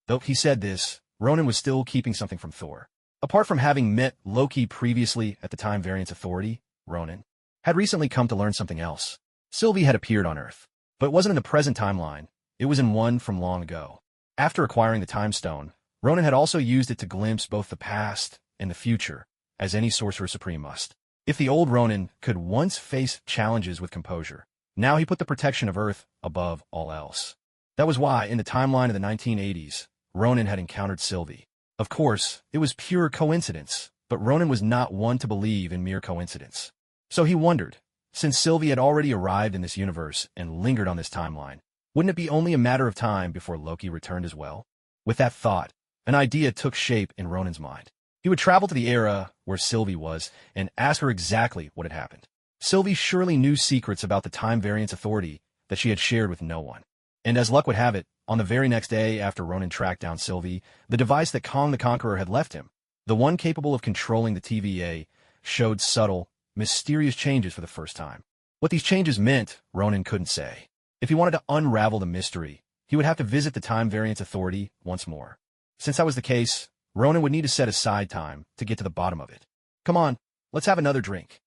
Though he said this, Ronan was still keeping something from Thor. Apart from having met Loki previously at the Time Variance Authority, Ronan had recently come to learn something else. Sylvie had appeared on Earth, but it wasn't in the present timeline, it was in one from long ago. After acquiring the Time Stone, Ronan had also used it to glimpse both the past and the future, as any Sorcerer Supreme must. If the old Ronan could once face challenges with composure, now he put the protection of Earth above all else. That was why, in the timeline of the 1980s, Ronan had encountered Sylvie. Of course, it was pure coincidence, but Ronan was not one to believe in mere coincidence. So he wondered, since Sylvie had already arrived in this universe and lingered on this timeline, wouldn't it be only a matter of time before Loki returned as well? With that thought, an idea took shape in Ronan's mind. He would travel to the era where Sylvie was and ask her exactly what had happened. Sylvie surely knew secrets about the Time Variance Authority that she had shared with no one. And as luck would have it, on the very next day after Ronan tracked down Sylvie, the device that Kong the Conqueror had left him, the one capable of controlling the TVA, showed subtle, mysterious changes for the first time. What these changes meant, Ronan couldn't say. If he wanted to unravel the mystery, he would have to visit the Time Variance Authority once more. Since that was the case, Ronan would need to set aside time to get to the bottom of it. Come on, let's have another drink.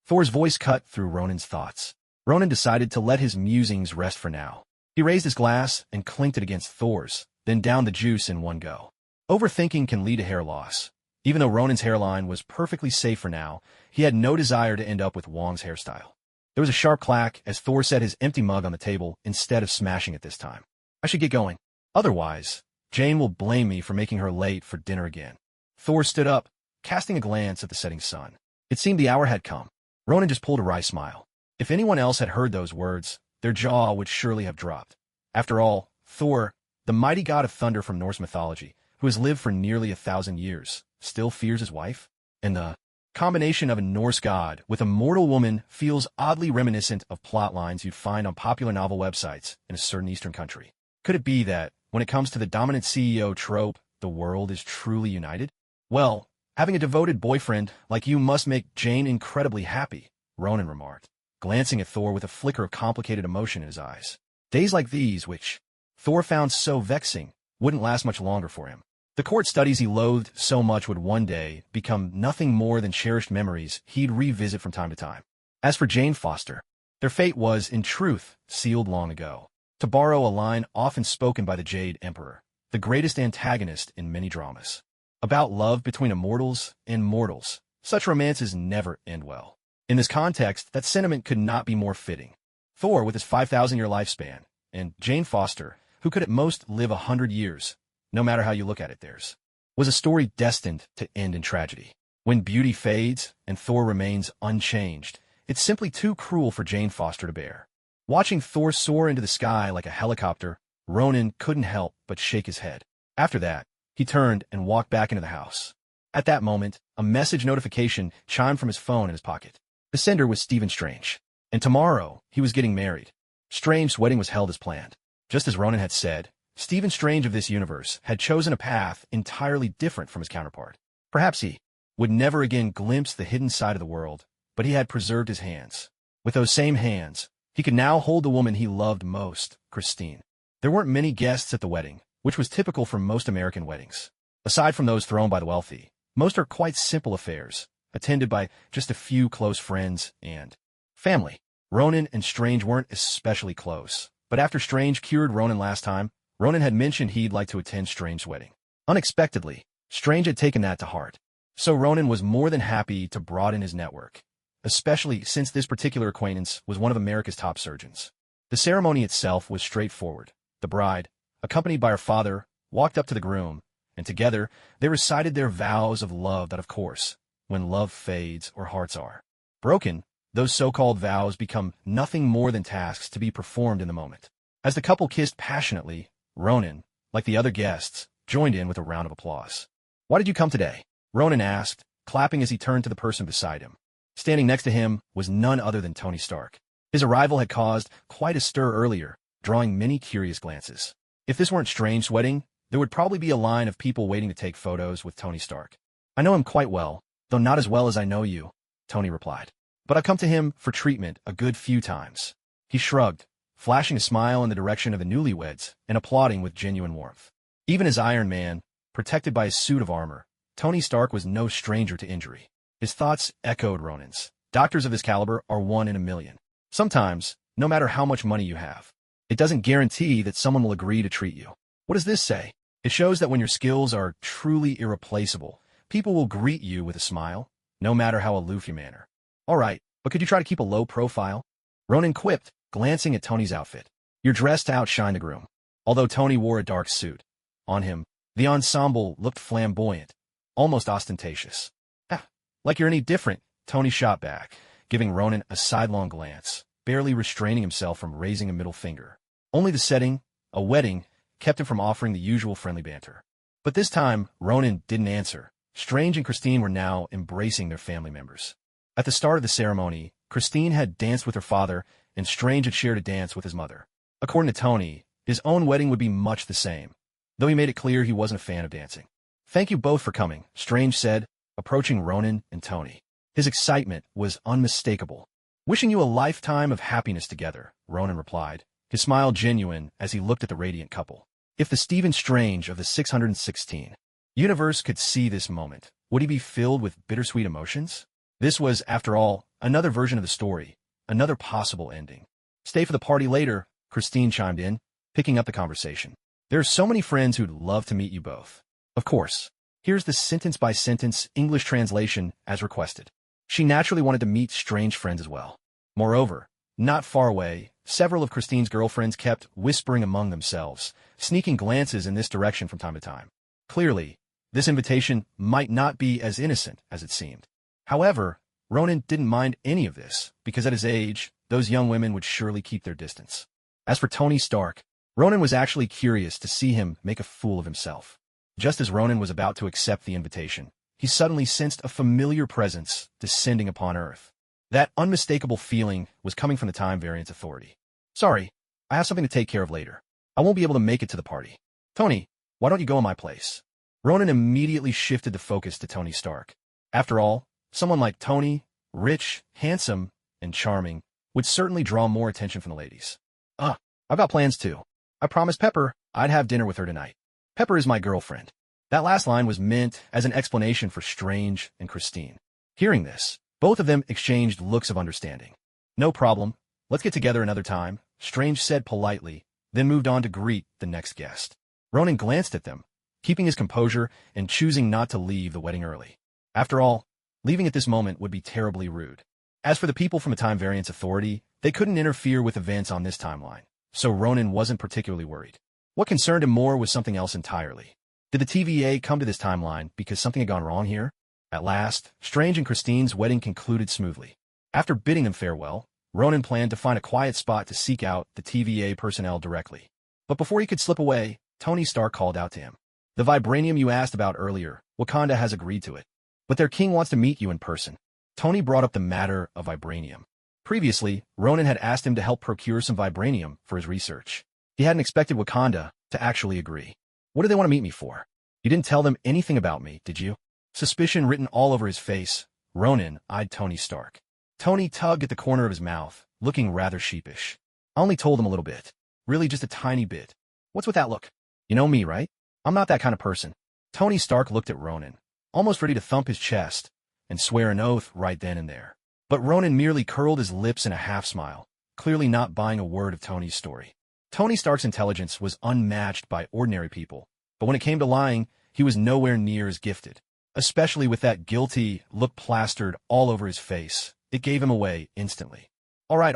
Thor's voice cut through Ronan's thoughts. Ronan decided to let his musings rest for now. He raised his glass and clinked it against Thor's, then downed the juice in one go. Overthinking can lead to hair loss. Even though Ronan's hairline was perfectly safe for now, he had no desire to end up with Wong's hairstyle. There was a sharp clack as Thor set his empty mug on the table instead of smashing it this time. I should get going. Otherwise, Jane will blame me for making her late for dinner again. Thor stood up, casting a glance at the setting sun. It seemed the hour had come. Ronan just pulled a wry smile. If anyone else had heard those words, their jaw would surely have dropped. After all, Thor, the mighty god of thunder from Norse mythology, who has lived for nearly 1,000 years, still fears his wife? And the combination of a Norse god with a mortal woman feels oddly reminiscent of plot lines you'd find on popular novel websites in a certain Eastern country. Could it be that, when it comes to the dominant CEO trope, the world is truly united? Well, having a devoted boyfriend like you must make Jane incredibly happy, Ronan remarked, glancing at Thor with a flicker of complicated emotion in his eyes. Days like these, which Thor found so vexing, wouldn't last much longer for him. The court studies he loathed so much would one day become nothing more than cherished memories he'd revisit from time to time. As for Jane Foster, their fate was, in truth, sealed long ago. To borrow a line often spoken by the Jade Emperor, the greatest antagonist in many dramas. About love between immortals and mortals, such romances never end well. In this context, that sentiment could not be more fitting. Thor, with his 5,000-year lifespan, and Jane Foster, who could at most live 100 years, no matter how you look at it, theirs, was a story destined to end in tragedy. When beauty fades and Thor remains unchanged, it's simply too cruel for Jane Foster to bear. Watching Thor soar into the sky like a helicopter, Ronan couldn't help but shake his head. After that, he turned and walked back into the house. At that moment, a message notification chimed from his phone in his pocket. The sender was Stephen Strange, and tomorrow he was getting married. Strange's wedding was held as planned. Just as Ronan had said, Stephen Strange of this universe had chosen a path entirely different from his counterpart. Perhaps he would never again glimpse the hidden side of the world, but he had preserved his hands. With those same hands, he could now hold the woman he loved most, Christine. There weren't many guests at the wedding, which was typical for most American weddings. Aside from those thrown by the wealthy, most are quite simple affairs, attended by just a few close friends and family. Ronan and Strange weren't especially close, but after Strange cured Ronan last time, Ronan had mentioned he'd like to attend Strange's wedding. Unexpectedly, Strange had taken that to heart. So Ronan was more than happy to broaden his network, especially since this particular acquaintance was one of America's top surgeons. The ceremony itself was straightforward. The bride, accompanied by her father, walked up to the groom, and together they recited their vows of love that, of course, when love fades or hearts are broken, those so-called vows become nothing more than tasks to be performed in the moment. As the couple kissed passionately, Ronan, like the other guests, joined in with a round of applause. "Why did you come today?" Ronan asked, clapping as he turned to the person beside him. Standing next to him was none other than Tony Stark. His arrival had caused quite a stir earlier, drawing many curious glances. If this weren't Strange's wedding, there would probably be a line of people waiting to take photos with Tony Stark. "I know him quite well, though not as well as I know you," Tony replied. "But I've come to him for treatment a good few times." He shrugged, flashing a smile in the direction of the newlyweds and applauding with genuine warmth. Even as Iron Man, protected by his suit of armor, Tony Stark was no stranger to injury. His thoughts echoed Ronan's. Doctors of his caliber are one in a million. Sometimes, no matter how much money you have, it doesn't guarantee that someone will agree to treat you. What does this say? It shows that when your skills are truly irreplaceable, people will greet you with a smile, no matter how aloof your manner. "All right, but could you try to keep a low profile?" Ronan quipped, glancing at Tony's outfit. "You're dressed to outshine the groom." Although Tony wore a dark suit, on him, the ensemble looked flamboyant, almost ostentatious. "Ah, like you're any different," Tony shot back, giving Ronan a sidelong glance, barely restraining himself from raising a middle finger. Only the setting, a wedding, kept him from offering the usual friendly banter. But this time, Ronan didn't answer. Strange and Christine were now embracing their family members. At the start of the ceremony, Christine had danced with her father, and Strange had shared a dance with his mother. According to Tony, his own wedding would be much the same, though he made it clear he wasn't a fan of dancing. "Thank you both for coming," Strange said, approaching Ronan and Tony. His excitement was unmistakable. "Wishing you a lifetime of happiness together," Ronan replied, his smile genuine as he looked at the radiant couple. If the Stephen Strange of the 616 universe could see this moment, would he be filled with bittersweet emotions? This was, after all, another version of the story, another possible ending. "Stay for the party later," Christine chimed in, picking up the conversation. "There are so many friends who'd love to meet you both." Of course. Here's the sentence-by-sentence English translation as requested. She naturally wanted to meet Strange friends as well. Moreover, not far away, several of Christine's girlfriends kept whispering among themselves, sneaking glances in this direction from time to time. Clearly, this invitation might not be as innocent as it seemed. However, Ronan didn't mind any of this, because at his age, those young women would surely keep their distance. As for Tony Stark, Ronan was actually curious to see him make a fool of himself. Just as Ronan was about to accept the invitation, he suddenly sensed a familiar presence descending upon Earth. That unmistakable feeling was coming from the Time Variance Authority. "Sorry, I have something to take care of later. I won't be able to make it to the party. Tony, why don't you go in my place?" Ronan immediately shifted the focus to Tony Stark. After all, someone like Tony, rich, handsome, and charming, would certainly draw more attention from the ladies. I've got plans too. I promised Pepper I'd have dinner with her tonight. Pepper is my girlfriend." That last line was meant as an explanation for Strange and Christine. Hearing this, both of them exchanged looks of understanding. "No problem. Let's get together another time," Strange said politely, then moved on to greet the next guest. Ronan glanced at them, keeping his composure and choosing not to leave the wedding early. After all, leaving at this moment would be terribly rude. As for the people from the Time Variance Authority, they couldn't interfere with events on this timeline, so Ronan wasn't particularly worried. What concerned him more was something else entirely. Did the TVA come to this timeline because something had gone wrong here? At last, Strange and Christine's wedding concluded smoothly. After bidding them farewell, Ronan planned to find a quiet spot to seek out the TVA personnel directly. But before he could slip away, Tony Stark called out to him. "The vibranium you asked about earlier, Wakanda has agreed to it. But their king wants to meet you in person." Tony brought up the matter of vibranium. Previously, Ronan had asked him to help procure some vibranium for his research. He hadn't expected Wakanda, to actually agree. What do they want to meet me for? You didn't tell them anything about me, did you? Suspicion written all over his face, Ronan eyed Tony Stark. Tony tugged at the corner of his mouth, looking rather sheepish. I only told them a little bit. Really just a tiny bit. What's with that look? You know me, right? I'm not that kind of person. Tony Stark looked at Ronan, almost ready to thump his chest and swear an oath right then and there. But Ronan merely curled his lips in a half-smile, clearly not buying a word of Tony's story. Tony Stark's intelligence was unmatched by ordinary people, but when it came to lying, he was nowhere near as gifted. Especially with that guilty look plastered all over his face, it gave him away instantly. All right,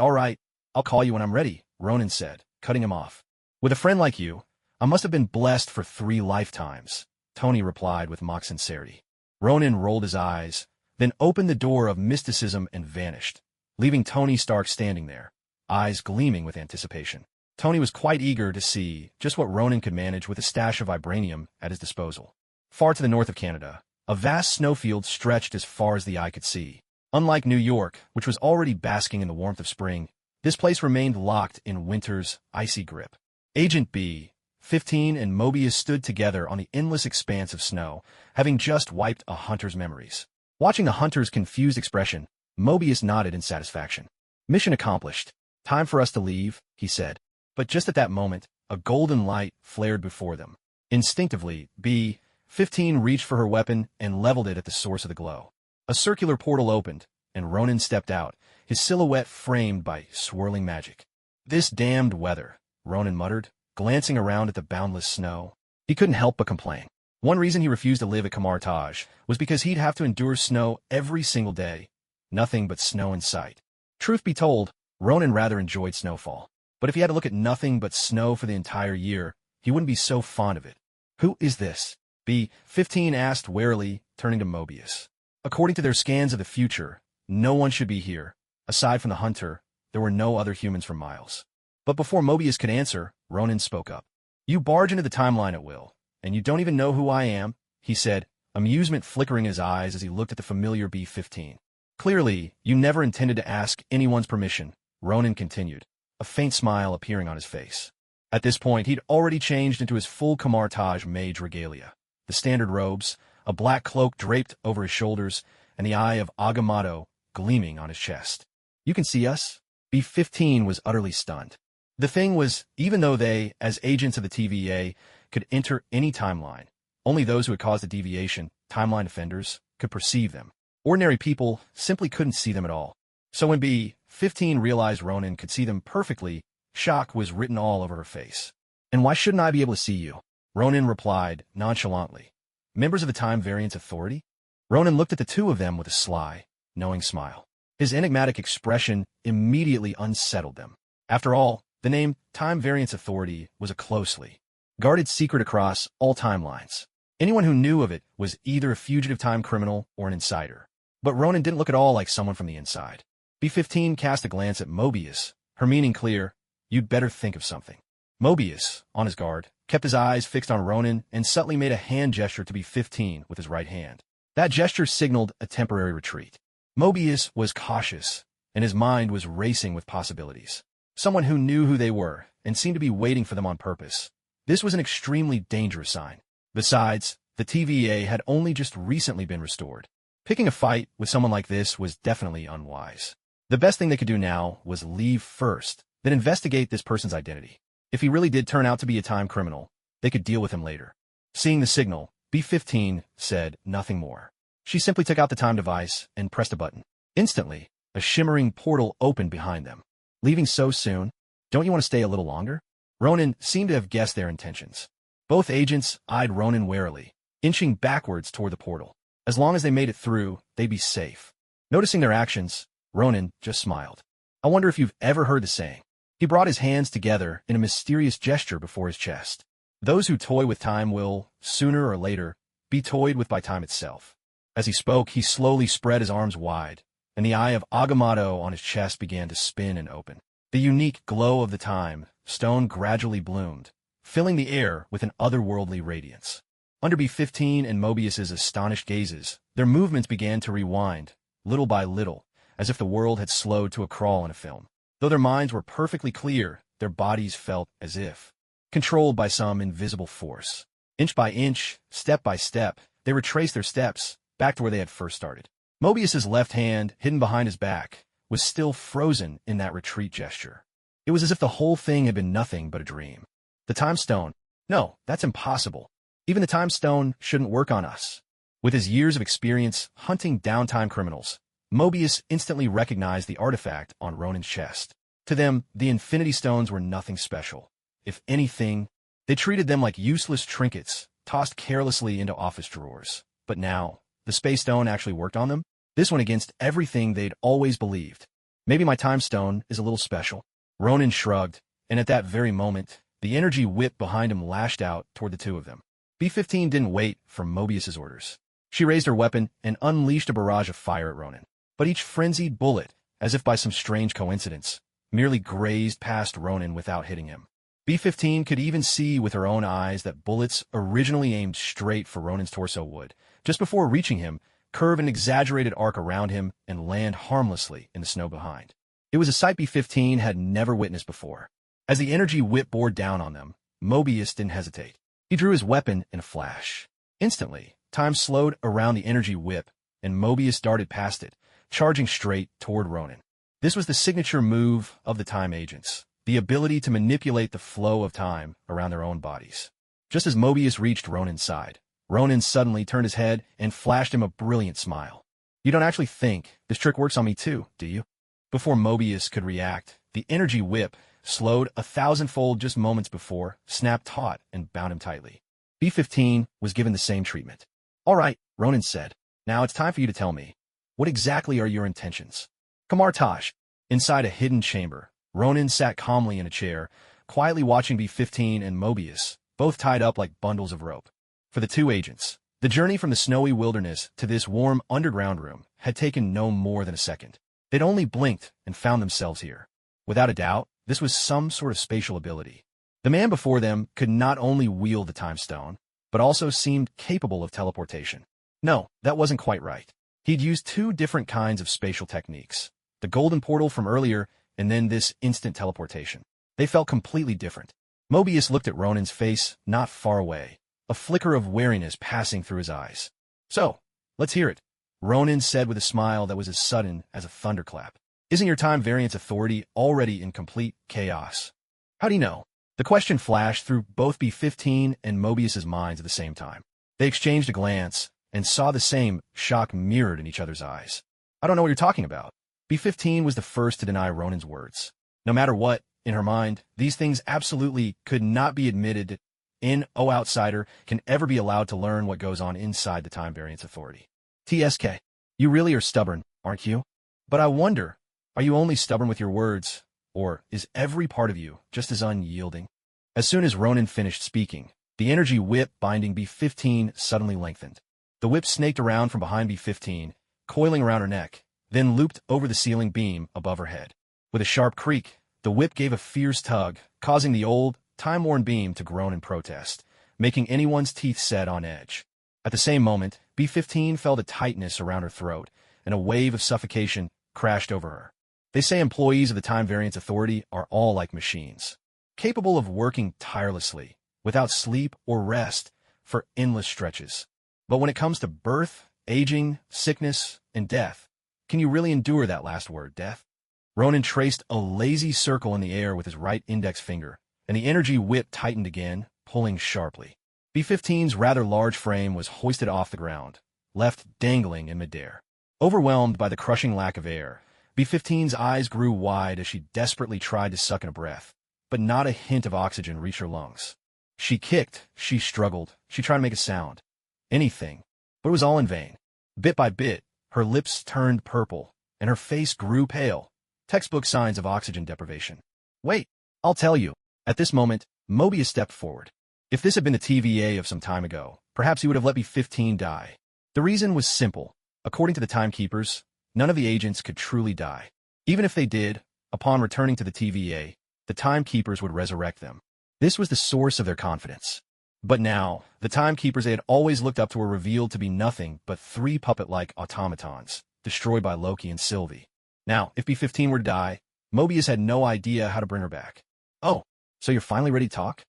I'll call you when I'm ready, Ronan said, cutting him off. With a friend like you, I must have been blessed for 3 lifetimes, Tony replied with mock sincerity. Ronan rolled his eyes, then opened the door of mysticism and vanished, leaving Tony Stark standing there, eyes gleaming with anticipation. Tony was quite eager to see just what Ronan could manage with a stash of vibranium at his disposal. Far to the north of Canada, a vast snowfield stretched as far as the eye could see. Unlike New York, which was already basking in the warmth of spring, this place remained locked in winter's icy grip. Agent B-15 and Mobius stood together on the endless expanse of snow, having just wiped a hunter's memories. Watching the hunter's confused expression, Mobius nodded in satisfaction. Mission accomplished. Time for us to leave, he said. But just at that moment, a golden light flared before them. Instinctively, B-15 reached for her weapon and leveled it at the source of the glow. A circular portal opened, and Ronan stepped out, his silhouette framed by swirling magic. This damned weather, Ronan muttered, glancing around at the boundless snow. He couldn't help but complain. One reason he refused to live at Kamartaj was because he'd have to endure snow every single day. Nothing but snow in sight. Truth be told, Ronan rather enjoyed snowfall. But if he had to look at nothing but snow for the entire year, he wouldn't be so fond of it. Who is this? B-15 asked warily, turning to Mobius. According to their scans of the future, no one should be here. Aside from the hunter, there were no other humans for miles. But before Mobius could answer, Ronan spoke up. You barge into the timeline at will, and you don't even know who I am, he said, amusement flickering in his eyes as he looked at the familiar B-15. Clearly, you never intended to ask anyone's permission, Ronan continued, a faint smile appearing on his face. At this point, he'd already changed into his full Kamartaj mage regalia. The standard robes, a black cloak draped over his shoulders, and the eye of Agamotto gleaming on his chest. You can see us? B-15 was utterly stunned. The thing was, even though they, as agents of the TVA, could enter any timeline, only those who had caused the deviation, timeline offenders, could perceive them. Ordinary people simply couldn't see them at all. So when B-15 realized Ronan could see them perfectly, shock was written all over her face. And why shouldn't I be able to see you? Ronan replied nonchalantly. Members of the Time Variance Authority? Ronan looked at the two of them with a sly, knowing smile. His enigmatic expression immediately unsettled them. After all, the name Time Variance Authority was a closely guarded secret across all timelines. Anyone who knew of it was either a fugitive time criminal or an insider. But Ronan didn't look at all like someone from the inside. B-15 cast a glance at Mobius, her meaning clear. You'd better think of something. Mobius, on his guard, kept his eyes fixed on Ronan and subtly made a hand gesture to B-15 with his right hand. That gesture signaled a temporary retreat. Mobius was cautious, and his mind was racing with possibilities. Someone who knew who they were and seemed to be waiting for them on purpose. This was an extremely dangerous sign. Besides, the TVA had only just recently been restored. Picking a fight with someone like this was definitely unwise. The best thing they could do now was leave first, then investigate this person's identity. If he really did turn out to be a time criminal, they could deal with him later. Seeing the signal, B-15 said nothing more. She simply took out the time device and pressed a button. Instantly, a shimmering portal opened behind them. Leaving so soon? Don't you want to stay a little longer? Ronan seemed to have guessed their intentions. Both agents eyed Ronan warily, inching backwards toward the portal. As long as they made it through, they'd be safe. Noticing their actions, Ronan just smiled. I wonder if you've ever heard the saying. He brought his hands together in a mysterious gesture before his chest. Those who toy with time will, sooner or later, be toyed with by time itself. As he spoke, he slowly spread his arms wide, and the eye of Agamotto on his chest began to spin and open. The unique glow of the time stone gradually bloomed, filling the air with an otherworldly radiance. Under B-15 and Mobius's astonished gazes, their movements began to rewind, little by little, as if the world had slowed to a crawl in a film. Though their minds were perfectly clear, their bodies felt as if controlled by some invisible force. Inch by inch, step by step, they retraced their steps back to where they had first started. Mobius's left hand, hidden behind his back, was still frozen in that retreat gesture. It was as if the whole thing had been nothing but a dream. The time stone. No, that's impossible. Even the time stone shouldn't work on us. With his years of experience hunting down time criminals, Mobius instantly recognized the artifact on Ronin's chest. To them, the Infinity Stones were nothing special. If anything, they treated them like useless trinkets, tossed carelessly into office drawers. But now, the Space Stone actually worked on them? This went against everything they'd always believed. Maybe my time stone is a little special. Ronin shrugged, and at that very moment, the energy whip behind him lashed out toward the two of them. B-15 didn't wait for Mobius's orders. She raised her weapon and unleashed a barrage of fire at Ronin. But each frenzied bullet, as if by some strange coincidence, merely grazed past Ronin without hitting him. B-15 could even see with her own eyes that bullets originally aimed straight for Ronin's torso would, just before reaching him, curve an exaggerated arc around him and land harmlessly in the snow behind. It was a sight B-15 had never witnessed before. As the energy whip bore down on them, Mobius didn't hesitate. He drew his weapon in a flash. Instantly, time slowed around the energy whip, and Mobius darted past it, charging straight toward Ronin. This was the signature move of the time agents, the ability to manipulate the flow of time around their own bodies. Just as Mobius reached Ronin's side, Ronin suddenly turned his head and flashed him a brilliant smile. You don't actually think this trick works on me too, do you? Before Mobius could react, the energy whip, slowed 1,000-fold just moments before, snapped taut and bound him tightly. B-15 was given the same treatment. All right, Ronin said. Now it's time for you to tell me. What exactly are your intentions? Kamartaj. Inside a hidden chamber, Ronin sat calmly in a chair, quietly watching B-15 and Mobius, both tied up like bundles of rope. For the two agents, the journey from the snowy wilderness to this warm underground room had taken no more than a second. They'd only blinked and found themselves here. Without a doubt, this was some sort of spatial ability. The man before them could not only wield the time stone, but also seemed capable of teleportation. No, that wasn't quite right. He'd used two different kinds of spatial techniques. The golden portal from earlier, and then this instant teleportation. They felt completely different. Mobius looked at Ronin's face not far away, a flicker of wariness passing through his eyes. So, let's hear it, Ronin said with a smile that was as sudden as a thunderclap. Isn't your time variance authority already in complete chaos? How do you know? The question flashed through both B-15 and Mobius's minds at the same time. They exchanged a glance and saw the same shock mirrored in each other's eyes. I don't know what you're talking about. B-15 was the first to deny Ronin's words. No matter what, in her mind, these things absolutely could not be admitted. No outsider can ever be allowed to learn what goes on inside the time variance authority. TSK, you really are stubborn, aren't you? But I wonder, are you only stubborn with your words, or is every part of you just as unyielding? As soon as Ronin finished speaking, the energy whip binding B-15 suddenly lengthened. The whip snaked around from behind B-15, coiling around her neck, then looped over the ceiling beam above her head. With a sharp creak, the whip gave a fierce tug, causing the old, time-worn beam to groan in protest, making anyone's teeth set on edge. At the same moment, B-15 felt a tightness around her throat, and a wave of suffocation crashed over her. They say employees of the Time Variance Authority are all like machines, capable of working tirelessly, without sleep or rest, for endless stretches. But when it comes to birth, aging, sickness, and death, can you really endure that last word, death? Ronin traced a lazy circle in the air with his right index finger, and the energy whip tightened again, pulling sharply. B-15's rather large frame was hoisted off the ground, left dangling in midair. Overwhelmed by the crushing lack of air, B-15's eyes grew wide as she desperately tried to suck in a breath, but not a hint of oxygen reached her lungs. She kicked, she struggled, she tried to make a sound. Anything, but it was all in vain. Bit by bit, her lips turned purple, and her face grew pale, textbook signs of oxygen deprivation. Wait, I'll tell you. At this moment, Mobius stepped forward. If this had been the TVA of some time ago, perhaps he would have let B-15 die. The reason was simple. According to the timekeepers, none of the agents could truly die. Even if they did, upon returning to the TVA, the timekeepers would resurrect them. This was the source of their confidence. But now, the timekeepers they had always looked up to were revealed to be nothing but three puppet-like automatons, destroyed by Loki and Sylvie. Now, if B-15 were to die, Mobius had no idea how to bring her back. Oh, so you're finally ready to talk?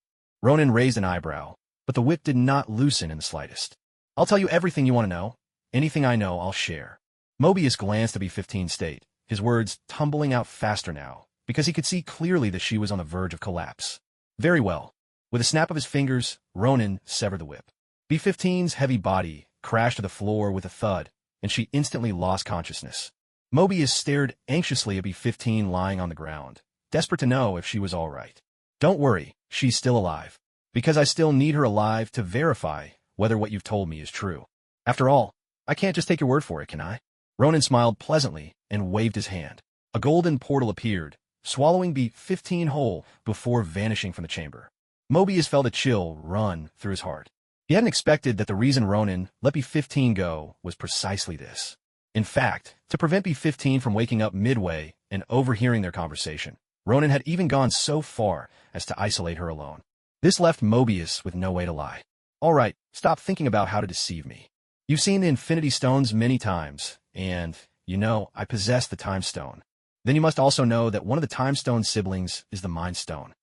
Ronan raised an eyebrow, but the whip did not loosen in the slightest. I'll tell you everything you want to know. Anything I know, I'll share. Mobius glanced at B-15's state, his words tumbling out faster now, because he could see clearly that she was on the verge of collapse. Very well. With a snap of his fingers, Ronan severed the whip. B-15's heavy body crashed to the floor with a thud, and she instantly lost consciousness. Mobius stared anxiously at B-15 lying on the ground, desperate to know if she was all right. Don't worry, she's still alive. Because I still need her alive to verify whether what you've told me is true. After all, I can't just take your word for it, can I? Ronan smiled pleasantly and waved his hand. A golden portal appeared, swallowing B-15 whole before vanishing from the chamber. Mobius felt a chill run through his heart. He hadn't expected that the reason Ronan let B-15 go was precisely this. In fact, to prevent B-15 from waking up midway and overhearing their conversation, Ronan had even gone so far as to isolate her alone. This left Mobius with no way to lie. All right, stop thinking about how to deceive me. You've seen the Infinity Stones many times, and, you know, I possess the Time Stone. Then you must also know that one of the Time Stone siblings is the Mind Stone.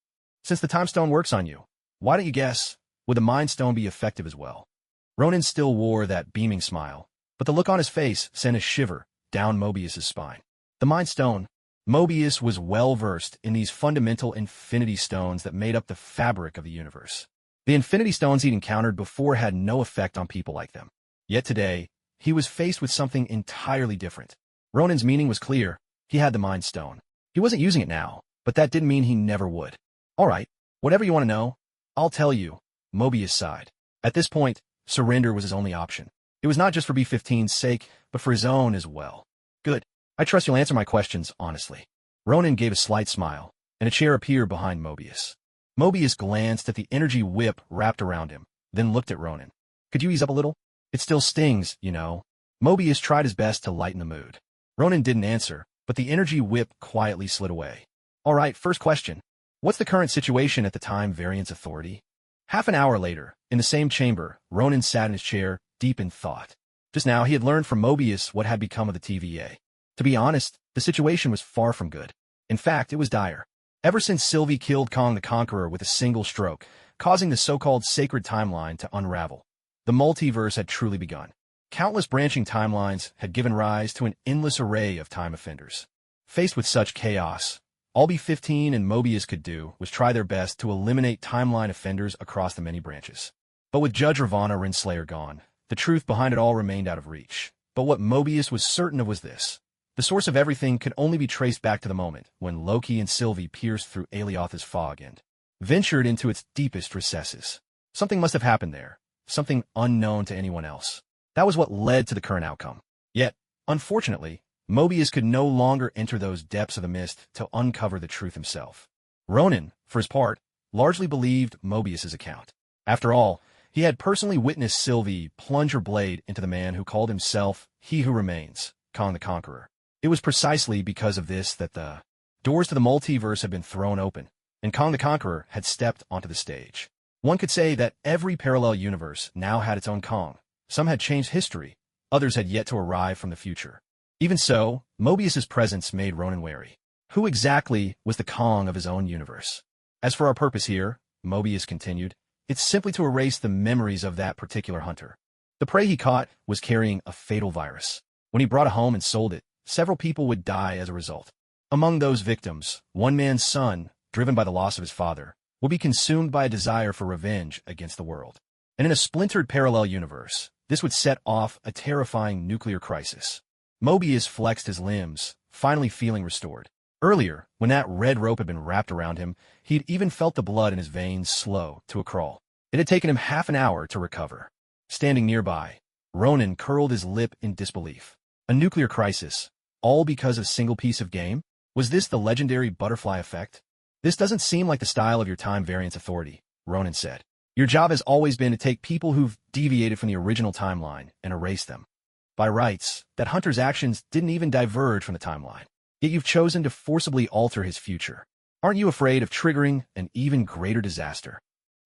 Since the Time Stone works on you, why don't you guess, would the Mind Stone be effective as well? Ronan still wore that beaming smile, but the look on his face sent a shiver down Mobius's spine. The Mind Stone. Mobius was well-versed in these fundamental Infinity Stones that made up the fabric of the universe. The Infinity Stones he'd encountered before had no effect on people like them. Yet today, he was faced with something entirely different. Ronan's meaning was clear. He had the Mind Stone. He wasn't using it now, but that didn't mean he never would. All right, whatever you want to know, I'll tell you. Mobius sighed. At this point, surrender was his only option. It was not just for B-15's sake, but for his own as well. Good. I trust you'll answer my questions honestly. Ronan gave a slight smile, and a chair appeared behind Mobius. Mobius glanced at the energy whip wrapped around him, then looked at Ronan. Could you ease up a little? It still stings, you know. Mobius tried his best to lighten the mood. Ronan didn't answer, but the energy whip quietly slid away. All right, first question. What's the current situation at the Time Variance Authority? Half an hour later, in the same chamber, Ronan sat in his chair, deep in thought. Just now, he had learned from Mobius what had become of the TVA. To be honest, the situation was far from good. In fact, it was dire. Ever since Sylvie killed Kong the Conqueror with a single stroke, causing the so-called sacred timeline to unravel, the multiverse had truly begun. Countless branching timelines had given rise to an endless array of time offenders. Faced with such chaos, all B-15 and Mobius could do was try their best to eliminate timeline offenders across the many branches. But with Judge Ravana Renslayer gone, the truth behind it all remained out of reach. But what Mobius was certain of was this. The source of everything could only be traced back to the moment when Loki and Sylvie pierced through Alioth's fog and ventured into its deepest recesses. Something must have happened there, something unknown to anyone else. That was what led to the current outcome. Yet, unfortunately, Mobius could no longer enter those depths of the mist to uncover the truth himself. Ronan, for his part, largely believed Mobius's account. After all, he had personally witnessed Sylvie plunge her blade into the man who called himself He Who Remains, Kong the Conqueror. It was precisely because of this that the doors to the multiverse had been thrown open, and Kong the Conqueror had stepped onto the stage. One could say that every parallel universe now had its own Kong. Some had changed history, others had yet to arrive from the future. Even so, Mobius's presence made Ronan wary. Who exactly was the Kong of his own universe? As for our purpose here, Mobius continued, it's simply to erase the memories of that particular hunter. The prey he caught was carrying a fatal virus. When he brought it home and sold it, several people would die as a result. Among those victims, one man's son, driven by the loss of his father, would be consumed by a desire for revenge against the world. And in a splintered parallel universe, this would set off a terrifying nuclear crisis. Mobius flexed his limbs, finally feeling restored. Earlier, when that red rope had been wrapped around him, he'd even felt the blood in his veins slow to a crawl. It had taken him half an hour to recover. Standing nearby, Ronan curled his lip in disbelief. A nuclear crisis, all because of a single piece of game? Was this the legendary butterfly effect? This doesn't seem like the style of your Time Variance Authority, Ronan said. Your job has always been to take people who've deviated from the original timeline and erase them. By rights, that hunter's actions didn't even diverge from the timeline. Yet you've chosen to forcibly alter his future. Aren't you afraid of triggering an even greater disaster?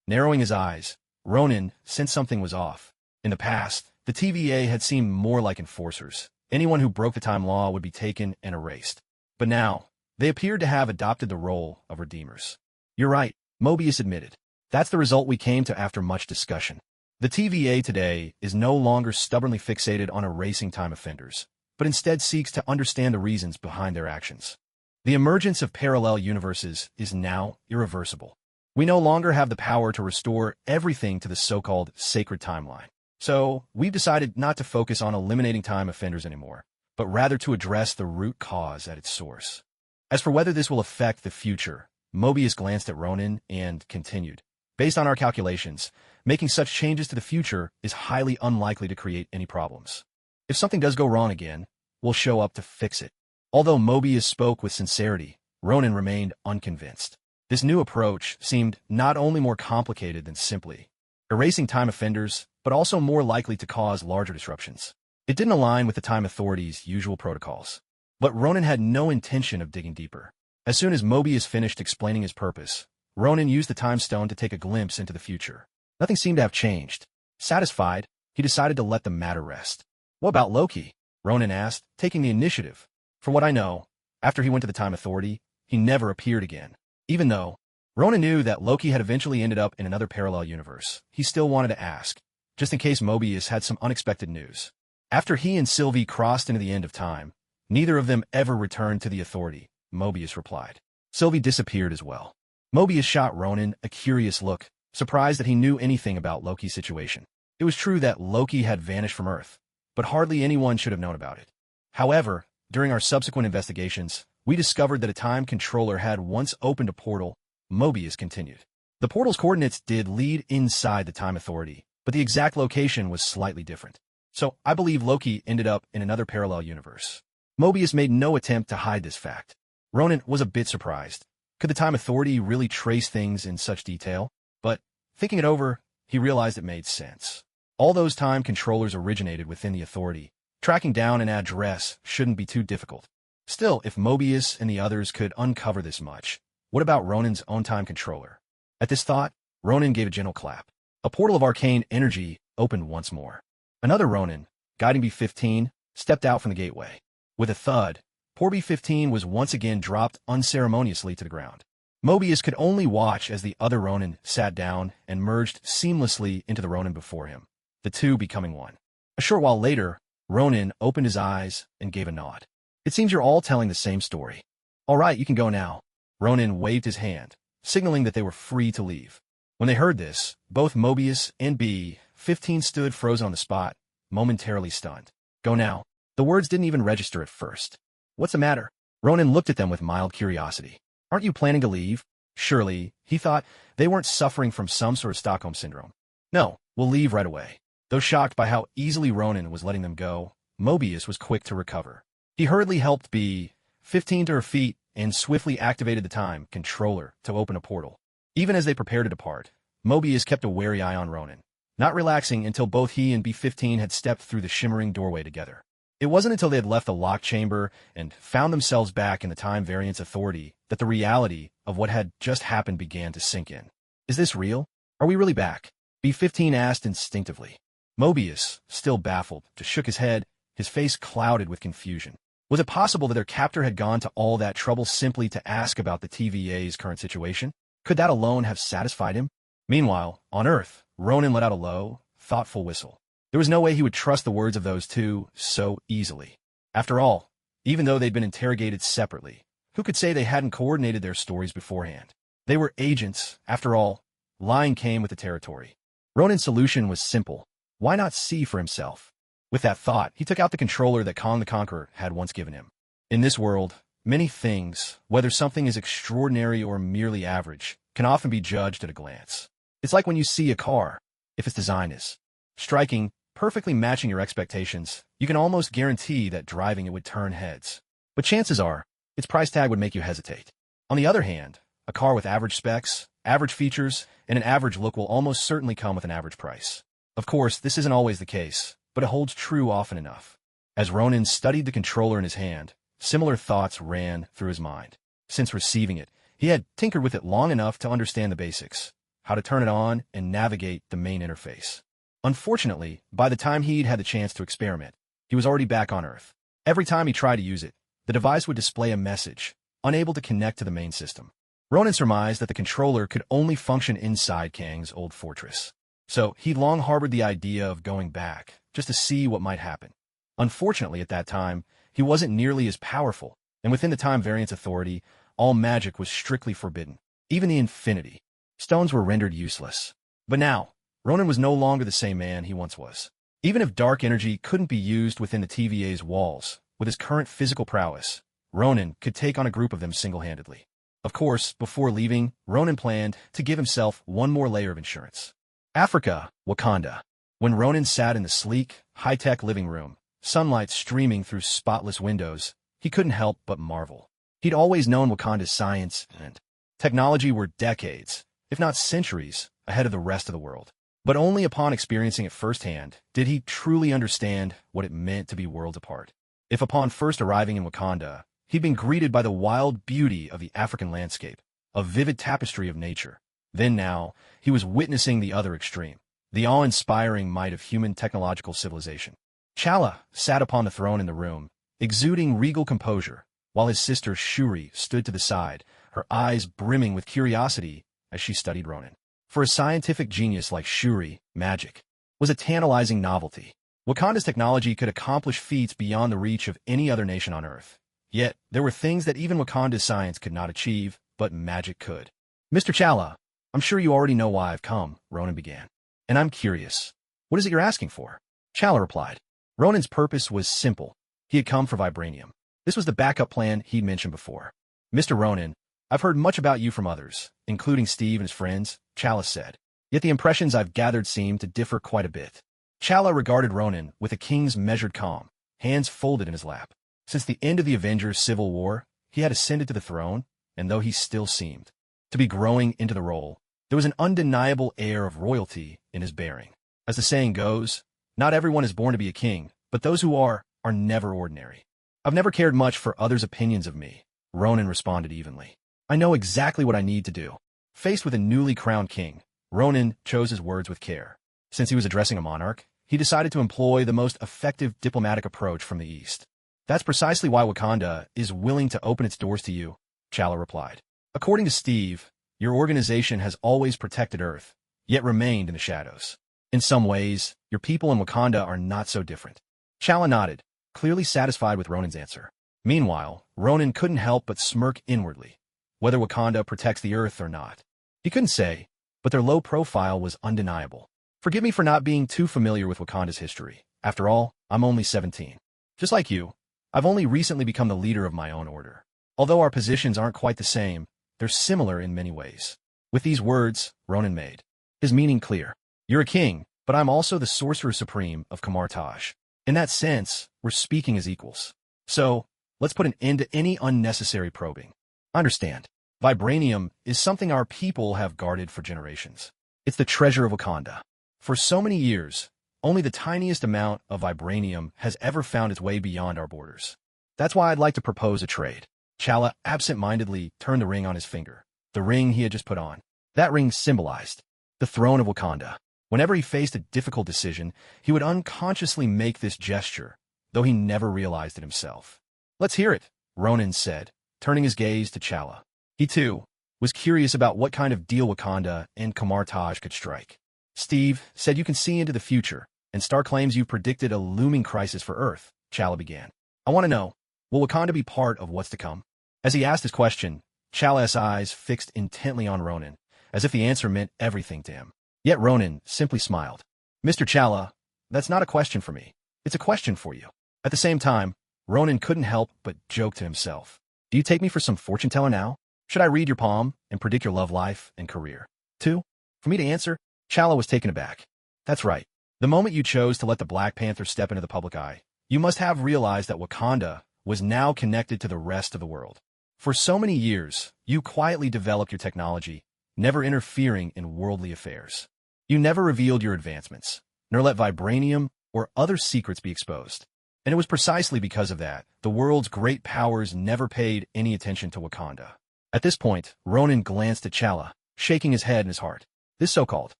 Narrowing his eyes, Ronan sensed something was off. In the past, the TVA had seemed more like enforcers. Anyone who broke the time law would be taken and erased. But now, they appeared to have adopted the role of redeemers. You're right, Mobius admitted. That's the result we came to after much discussion. The TVA today is no longer stubbornly fixated on erasing time offenders, but instead seeks to understand the reasons behind their actions. The emergence of parallel universes is now irreversible. We no longer have the power to restore everything to the so-called sacred timeline. So, we've decided not to focus on eliminating time offenders anymore, but rather to address the root cause at its source. As for whether this will affect the future, Mobius glanced at Ronin and continued. Based on our calculations, making such changes to the future is highly unlikely to create any problems. If something does go wrong again, we'll show up to fix it. Although Mobius spoke with sincerity, Ronin remained unconvinced. This new approach seemed not only more complicated than simply erasing time offenders, but also more likely to cause larger disruptions. It didn't align with the Time Authority's usual protocols. But Ronin had no intention of digging deeper. As soon as Mobius finished explaining his purpose, Ronin used the time stone to take a glimpse into the future. Nothing seemed to have changed. Satisfied, he decided to let the matter rest. What about Loki? Ronin asked, taking the initiative. For what I know, after he went to the Time Authority, he never appeared again. Even though Ronin knew that Loki had eventually ended up in another parallel universe, he still wanted to ask, just in case Mobius had some unexpected news. After he and Sylvie crossed into the end of time, neither of them ever returned to the Authority, Mobius replied. Sylvie disappeared as well. Mobius shot Ronin a curious look, surprised that he knew anything about Loki's situation. It was true that Loki had vanished from Earth, but hardly anyone should have known about it. However, during our subsequent investigations, we discovered that a time controller had once opened a portal, Mobius continued. The portal's coordinates did lead inside the Time Authority, but the exact location was slightly different. So, I believe Loki ended up in another parallel universe. Mobius made no attempt to hide this fact. Ronin was a bit surprised. Could the Time Authority really trace things in such detail? But, thinking it over, he realized it made sense. All those time controllers originated within the Authority. Tracking down an address shouldn't be too difficult. Still, if Mobius and the others could uncover this much, what about Ronin's own time controller? At this thought, Ronin gave a gentle clap. A portal of arcane energy opened once more. Another Ronin, guiding B-15, stepped out from the gateway. With a thud, poor B-15 was once again dropped unceremoniously to the ground. Mobius could only watch as the other Ronin sat down and merged seamlessly into the Ronin before him, the two becoming one. A short while later, Ronin opened his eyes and gave a nod. It seems you're all telling the same story. All right, you can go now. Ronin waved his hand, signaling that they were free to leave. When they heard this, both Mobius and B-15 stood frozen on the spot, momentarily stunned. Go now. The words didn't even register at first. What's the matter? Ronin looked at them with mild curiosity. Aren't you planning to leave? Surely, he thought, they weren't suffering from some sort of Stockholm Syndrome. No, we'll leave right away. Though shocked by how easily Ronin was letting them go, Mobius was quick to recover. He hurriedly helped B-15 to her feet and swiftly activated the time controller to open a portal. Even as they prepared to depart, Mobius kept a wary eye on Ronin, not relaxing until both he and B-15 had stepped through the shimmering doorway together. It wasn't until they had left the locked chamber and found themselves back in the Time Variance Authority that the reality of what had just happened began to sink in. Is this real? Are we really back? B-15 asked instinctively. Mobius, still baffled, just shook his head, his face clouded with confusion. Was it possible that their captor had gone to all that trouble simply to ask about the TVA's current situation? Could that alone have satisfied him? Meanwhile, on Earth, Ronin let out a low, thoughtful whistle. There was no way he would trust the words of those two so easily. After all, even though they'd been interrogated separately, who could say they hadn't coordinated their stories beforehand? They were agents, after all. Lying came with the territory. Ronin's solution was simple. Why not see for himself? With that thought, he took out the controller that Kong the Conqueror had once given him. In this world, many things, whether something is extraordinary or merely average, can often be judged at a glance. It's like when you see a car. If its design is striking, perfectly matching your expectations, you can almost guarantee that driving it would turn heads. But chances are, its price tag would make you hesitate. On the other hand, a car with average specs, average features, and an average look will almost certainly come with an average price. Of course, this isn't always the case, but it holds true often enough. As Ronin studied the controller in his hand, similar thoughts ran through his mind. Since receiving it, he had tinkered with it long enough to understand the basics, how to turn it on and navigate the main interface. Unfortunately, by the time he'd had the chance to experiment, he was already back on Earth. Every time he tried to use it, the device would display a message, unable to connect to the main system. Ronan surmised that the controller could only function inside Kang's old fortress. So he'd long harbored the idea of going back, just to see what might happen. Unfortunately, at that time, he wasn't nearly as powerful, and within the Time Variance Authority, all magic was strictly forbidden. Even the Infinity Stones were rendered useless. But now, Ronan was no longer the same man he once was. Even if dark energy couldn't be used within the TVA's walls, with his current physical prowess, Ronan could take on a group of them single-handedly. Of course, before leaving, Ronan planned to give himself one more layer of insurance. Africa, Wakanda. When Ronan sat in the sleek, high-tech living room, sunlight streaming through spotless windows, he couldn't help but marvel. He'd always known Wakanda's science and technology were decades, if not centuries, ahead of the rest of the world. But only upon experiencing it firsthand did he truly understand what it meant to be worlds apart. If upon first arriving in Wakanda, he'd been greeted by the wild beauty of the African landscape, a vivid tapestry of nature, then now, he was witnessing the other extreme, the awe-inspiring might of human technological civilization. T'Challa sat upon the throne in the room, exuding regal composure, while his sister Shuri stood to the side, her eyes brimming with curiosity as she studied Ronan. For a scientific genius like Shuri, magic was a tantalizing novelty. Wakanda's technology could accomplish feats beyond the reach of any other nation on Earth. Yet, there were things that even Wakanda's science could not achieve, but magic could. Mr. T'Challa, I'm sure you already know why I've come, Ronan began. And I'm curious. What is it you're asking for? T'Challa replied. Ronan's purpose was simple. He had come for vibranium. This was the backup plan he'd mentioned before. Mr. Ronan, I've heard much about you from others, including Steve and his friends, T'Challa said. Yet the impressions I've gathered seem to differ quite a bit. T'Challa regarded Ronan with a king's measured calm, hands folded in his lap. Since the end of the Avengers' Civil War, he had ascended to the throne, and though he still seemed to be growing into the role, there was an undeniable air of royalty in his bearing. As the saying goes, not everyone is born to be a king, but those who are never ordinary. I've never cared much for others' opinions of me, Ronan responded evenly. I know exactly what I need to do. Faced with a newly crowned king, Ronan chose his words with care. Since he was addressing a monarch, he decided to employ the most effective diplomatic approach from the East. That's precisely why Wakanda is willing to open its doors to you, T'Challa replied. According to Steve, your organization has always protected Earth, yet remained in the shadows. In some ways, your people in Wakanda are not so different. T'Challa nodded, clearly satisfied with Ronan's answer. Meanwhile, Ronan couldn't help but smirk inwardly, whether Wakanda protects the Earth or not. He couldn't say, but their low profile was undeniable. Forgive me for not being too familiar with Wakanda's history. After all, I'm only 17. Just like you, I've only recently become the leader of my own order. Although our positions aren't quite the same, they're similar in many ways. With these words, Ronan made his meaning clear. You're a king, but I'm also the Sorcerer Supreme of Kamar-Taj. In that sense, we're speaking as equals. So, let's put an end to any unnecessary probing. Understand, vibranium is something our people have guarded for generations. It's the treasure of Wakanda. For so many years, only the tiniest amount of vibranium has ever found its way beyond our borders. That's why I'd like to propose a trade. T'Challa absent-mindedly turned the ring on his finger, the ring he had just put on. That ring symbolized the throne of Wakanda. Whenever he faced a difficult decision, he would unconsciously make this gesture, though he never realized it himself. Let's hear it, Ronan said, turning his gaze to T'Challa. He, too, was curious about what kind of deal Wakanda and Kamar-Taj could strike. Steve said you can see into the future, and Star claims you predicted a looming crisis for Earth, T'Challa began. I want to know, will Wakanda be part of what's to come? As he asked his question, T'Challa's eyes fixed intently on Ronan, as if the answer meant everything to him. Yet Ronan simply smiled. Mr. T'Challa, that's not a question for me. It's a question for you. At the same time, Ronan couldn't help but joke to himself. Do you take me for some fortune teller now? Should I read your palm and predict your love life and career? Too? For me to answer? T'Challa was taken aback. That's right. The moment you chose to let the Black Panther step into the public eye, you must have realized that Wakanda was now connected to the rest of the world. For so many years, you quietly developed your technology, never interfering in worldly affairs. You never revealed your advancements, nor let vibranium or other secrets be exposed. And it was precisely because of that, the world's great powers never paid any attention to Wakanda. At this point, Ronan glanced at T'Challa, shaking his head in his heart. This so-called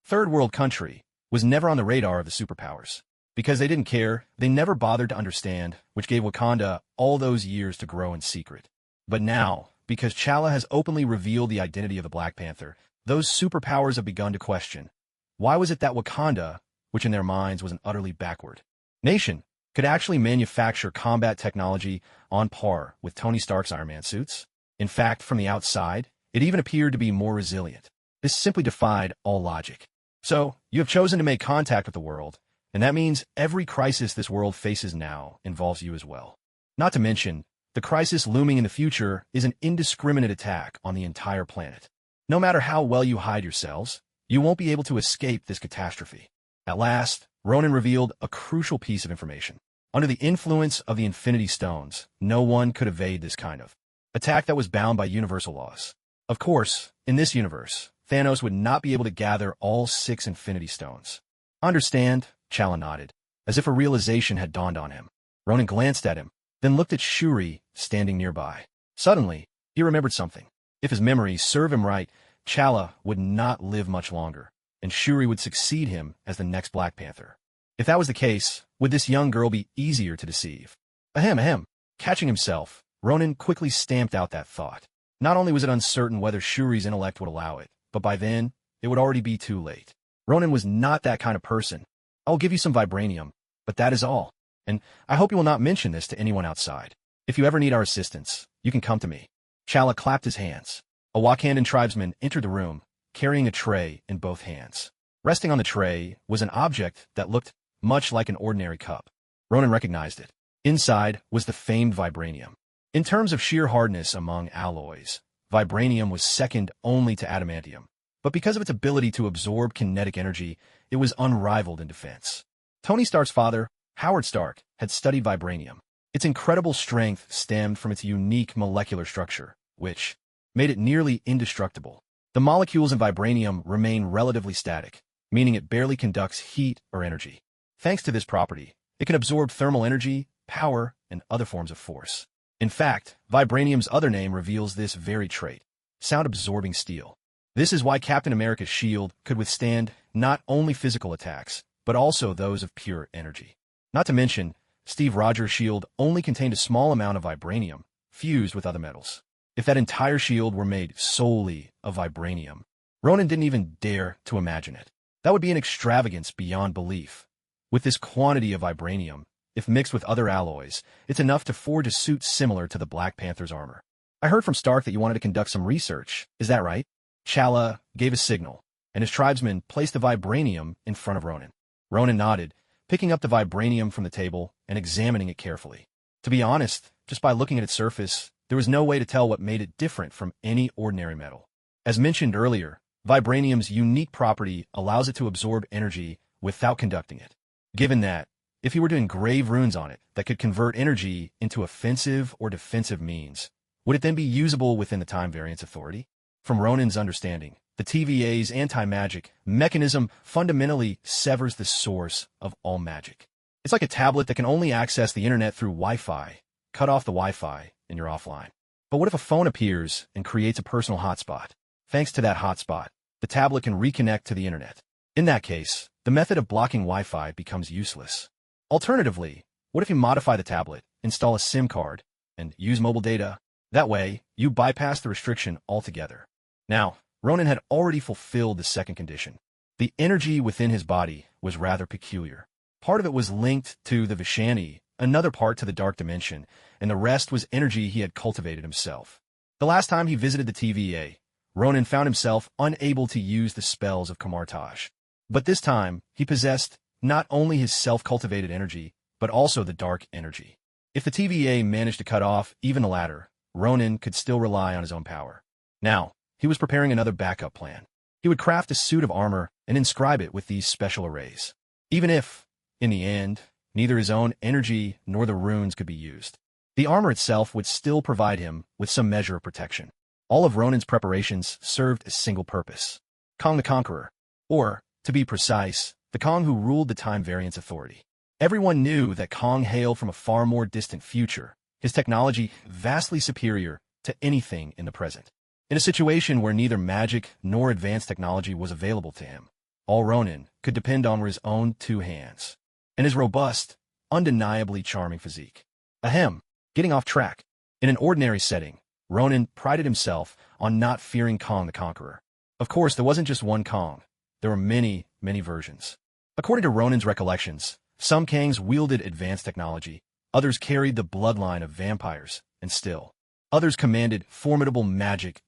third world country was never on the radar of the superpowers. Because they didn't care, they never bothered to understand, which gave Wakanda all those years to grow in secret. But now, because Chala has openly revealed the identity of the Black Panther, those superpowers have begun to question. Why was it that Wakanda, which in their minds was an utterly backward nation, could actually manufacture combat technology on par with Tony Stark's Iron Man suits? In fact, from the outside, it even appeared to be more resilient. This simply defied all logic. So, you have chosen to make contact with the world, and that means every crisis this world faces now involves you as well. Not to mention, the crisis looming in the future is an indiscriminate attack on the entire planet. No matter how well you hide yourselves, you won't be able to escape this catastrophe. At last, Ronan revealed a crucial piece of information. Under the influence of the Infinity Stones, no one could evade this kind of attack that was bound by universal laws. Of course, in this universe, Thanos would not be able to gather all 6 Infinity Stones. Understand? Chala nodded, as if a realization had dawned on him. Ronan glanced at him, then looked at Shuri, standing nearby. Suddenly, he remembered something. If his memories serve him right, Chala would not live much longer, and Shuri would succeed him as the next Black Panther. If that was the case, would this young girl be easier to deceive? Ahem. Catching himself, Ronan quickly stamped out that thought. Not only was it uncertain whether Shuri's intellect would allow it, but by then, it would already be too late. Ronan was not that kind of person. I'll give you some vibranium, but that is all. And I hope you will not mention this to anyone outside. If you ever need our assistance, you can come to me. Chala clapped his hands. A Wakandan tribesman entered the room, carrying a tray in both hands. Resting on the tray was an object that looked much like an ordinary cup. Ronan recognized it. Inside was the famed vibranium. In terms of sheer hardness among alloys, vibranium was second only to adamantium. But because of its ability to absorb kinetic energy, it was unrivaled in defense. Tony Stark's father, Howard Stark, had studied vibranium. Its incredible strength stemmed from its unique molecular structure, which made it nearly indestructible. The molecules in vibranium remain relatively static, meaning it barely conducts heat or energy. Thanks to this property, it can absorb thermal energy, power, and other forms of force. In fact, vibranium's other name reveals this very trait: sound-absorbing steel. This is why Captain America's shield could withstand not only physical attacks, but also those of pure energy. Not to mention, Steve Rogers' shield only contained a small amount of vibranium, fused with other metals. If that entire shield were made solely of vibranium, Ronan didn't even dare to imagine it. That would be an extravagance beyond belief. With this quantity of vibranium, if mixed with other alloys, it's enough to forge a suit similar to the Black Panther's armor. I heard from Stark that you wanted to conduct some research. Is that right? Chala gave a signal, and his tribesmen placed the vibranium in front of Ronan. Ronan nodded, picking up the vibranium from the table and examining it carefully. To be honest, just by looking at its surface, there was no way to tell what made it different from any ordinary metal. As mentioned earlier, vibranium's unique property allows it to absorb energy without conducting it. Given that, if he were to engrave runes on it that could convert energy into offensive or defensive means, would it then be usable within the time variance authority? From Ronan's understanding, the TVA's anti-magic mechanism fundamentally severs the source of all magic. It's like a tablet that can only access the internet through Wi-Fi. Cut off the Wi-Fi and you're offline. But what if a phone appears and creates a personal hotspot? Thanks to that hotspot, the tablet can reconnect to the internet. In that case, the method of blocking Wi-Fi becomes useless. Alternatively, what if you modify the tablet, install a SIM card, and use mobile data? That way, you bypass the restriction altogether. Now, Ronan had already fulfilled the second condition. The energy within his body was rather peculiar. Part of it was linked to the Vishani, another part to the dark dimension, and the rest was energy he had cultivated himself. The last time he visited the TVA, Ronan found himself unable to use the spells of Kamartaj. But this time, he possessed not only his self-cultivated energy, but also the dark energy. If the TVA managed to cut off even the latter, Ronan could still rely on his own power. Now, he was preparing another backup plan. He would craft a suit of armor and inscribe it with these special arrays. Even if, in the end, neither his own energy nor the runes could be used, the armor itself would still provide him with some measure of protection. All of Ronan's preparations served a single purpose: Kong the Conqueror, or, to be precise, the Kong who ruled the Time Variance Authority. Everyone knew that Kong hailed from a far more distant future, his technology vastly superior to anything in the present. In a situation where neither magic nor advanced technology was available to him, all Ronan could depend on were his own 2 hands, and his robust, undeniably charming physique. Ahem, getting off track. In an ordinary setting, Ronan prided himself on not fearing Kong the Conqueror. Of course, there wasn't just one Kong. There were many, many versions. According to Ronan's recollections, some Kangs wielded advanced technology, others carried the bloodline of vampires, and still, others commanded formidable magic.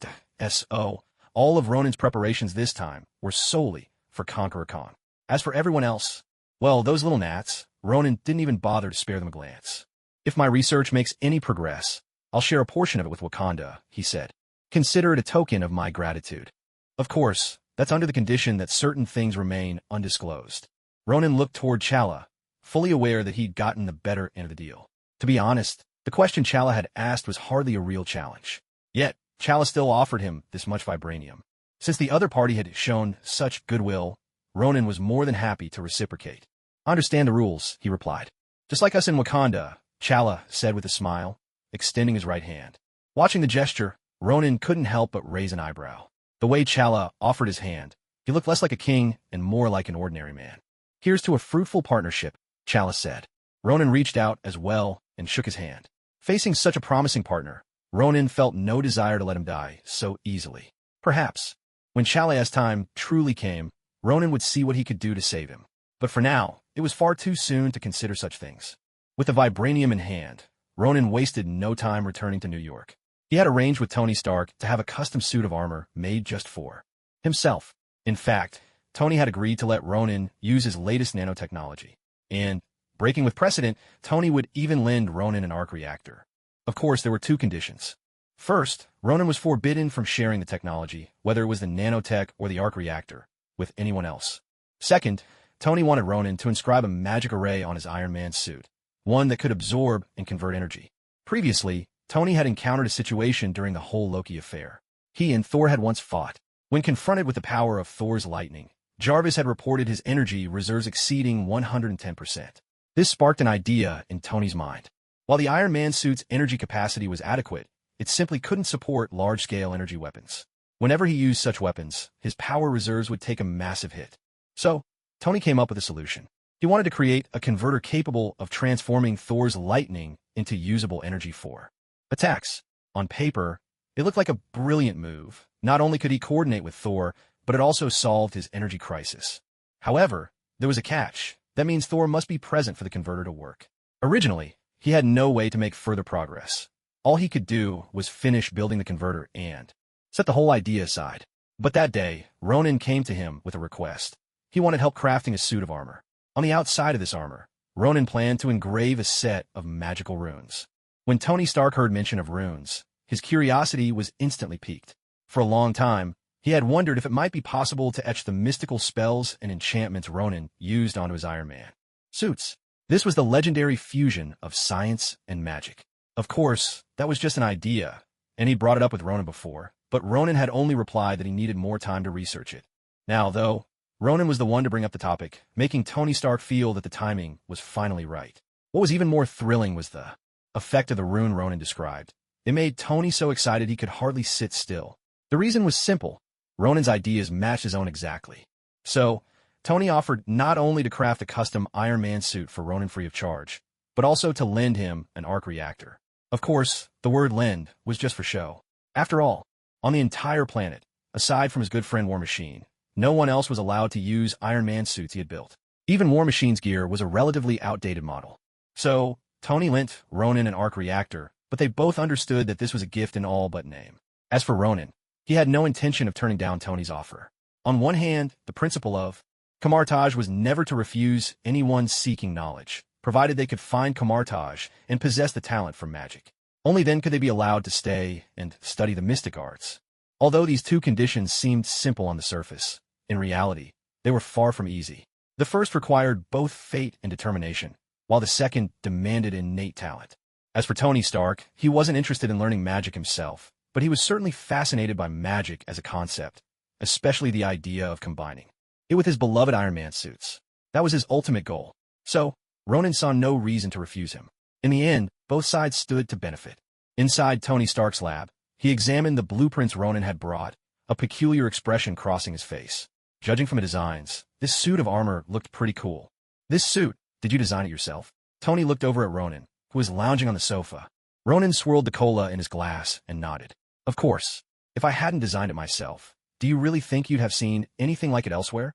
So, all of Ronan's preparations this time were solely for Conqueror Kong. As for everyone else, well, those little gnats, Ronan didn't even bother to spare them a glance. If my research makes any progress, I'll share a portion of it with Wakanda, he said. Consider it a token of my gratitude. Of course, that's under the condition that certain things remain undisclosed. Ronan looked toward Chala, fully aware that he'd gotten the better end of the deal. To be honest, the question Chala had asked was hardly a real challenge. Yet, Chala still offered him this much vibranium. Since the other party had shown such goodwill, Ronan was more than happy to reciprocate. I understand the rules, he replied. Just like us in Wakanda, Chala said with a smile, extending his right hand. Watching the gesture, Ronan couldn't help but raise an eyebrow. The way Chala offered his hand, he looked less like a king and more like an ordinary man. Here's to a fruitful partnership, Chala said. Ronan reached out as well and shook his hand. Facing such a promising partner, Ronan felt no desire to let him die so easily. Perhaps, when Chala's time truly came, Ronan would see what he could do to save him. But for now, it was far too soon to consider such things. With the vibranium in hand, Ronan wasted no time returning to New York. He had arranged with Tony Stark to have a custom suit of armor made just for himself. In fact, Tony had agreed to let Ronan use his latest nanotechnology. And, breaking with precedent, Tony would even lend Ronan an arc reactor. Of course, there were two conditions. First, Ronan was forbidden from sharing the technology, whether it was the nanotech or the arc reactor, with anyone else. Second, Tony wanted Ronan to inscribe a magic array on his Iron Man suit, one that could absorb and convert energy. Previously, Tony had encountered a situation during the whole Loki affair. He and Thor had once fought. When confronted with the power of Thor's lightning, Jarvis had reported his energy reserves exceeding 110%. This sparked an idea in Tony's mind. While the Iron Man suit's energy capacity was adequate, it simply couldn't support large-scale energy weapons. Whenever he used such weapons, his power reserves would take a massive hit. So, Tony came up with a solution. He wanted to create a converter capable of transforming Thor's lightning into usable energy for attacks. On paper, it looked like a brilliant move. Not only could he coordinate with Thor, but it also solved his energy crisis. However, there was a catch. That means Thor must be present for the converter to work. Originally, he had no way to make further progress. All he could do was finish building the converter and set the whole idea aside. But that day, Ronan came to him with a request. He wanted help crafting a suit of armor. On the outside of this armor, Ronan planned to engrave a set of magical runes. When Tony Stark heard mention of runes, his curiosity was instantly piqued. For a long time, he had wondered if it might be possible to etch the mystical spells and enchantments Ronan used onto his Iron Man suits. This was the legendary fusion of science and magic. Of course, that was just an idea, and he brought it up with Ronan before, but Ronan had only replied that he needed more time to research it. Now, though, Ronan was the one to bring up the topic, making Tony Stark feel that the timing was finally right. What was even more thrilling was the effect of the rune Ronan described. It made Tony so excited he could hardly sit still. The reason was simple. Ronan's ideas matched his own exactly. So, Tony offered not only to craft a custom Iron Man suit for Ronan free of charge, but also to lend him an arc reactor. Of course, the word lend was just for show. After all, on the entire planet, aside from his good friend War Machine, no one else was allowed to use Iron Man suits he had built. Even War Machine's gear was a relatively outdated model. So, Tony lent Ronan an arc reactor, but they both understood that this was a gift in all but name. As for Ronan, he had no intention of turning down Tony's offer. On one hand, the principle of Camartage was never to refuse anyone seeking knowledge, provided they could find Camartage and possess the talent for magic. Only then could they be allowed to stay and study the mystic arts. Although these two conditions seemed simple on the surface, in reality, they were far from easy. The first required both fate and determination, while the second demanded innate talent. As for Tony Stark, he wasn't interested in learning magic himself, but he was certainly fascinated by magic as a concept, especially the idea of combining it with his beloved Iron Man suits. That was his ultimate goal. So, Ronan saw no reason to refuse him. In the end, both sides stood to benefit. Inside Tony Stark's lab, he examined the blueprints Ronan had brought, a peculiar expression crossing his face. Judging from the designs, this suit of armor looked pretty cool. This suit, did you design it yourself? Tony looked over at Ronan, who was lounging on the sofa. Ronan swirled the cola in his glass and nodded. Of course. If I hadn't designed it myself, do you really think you'd have seen anything like it elsewhere?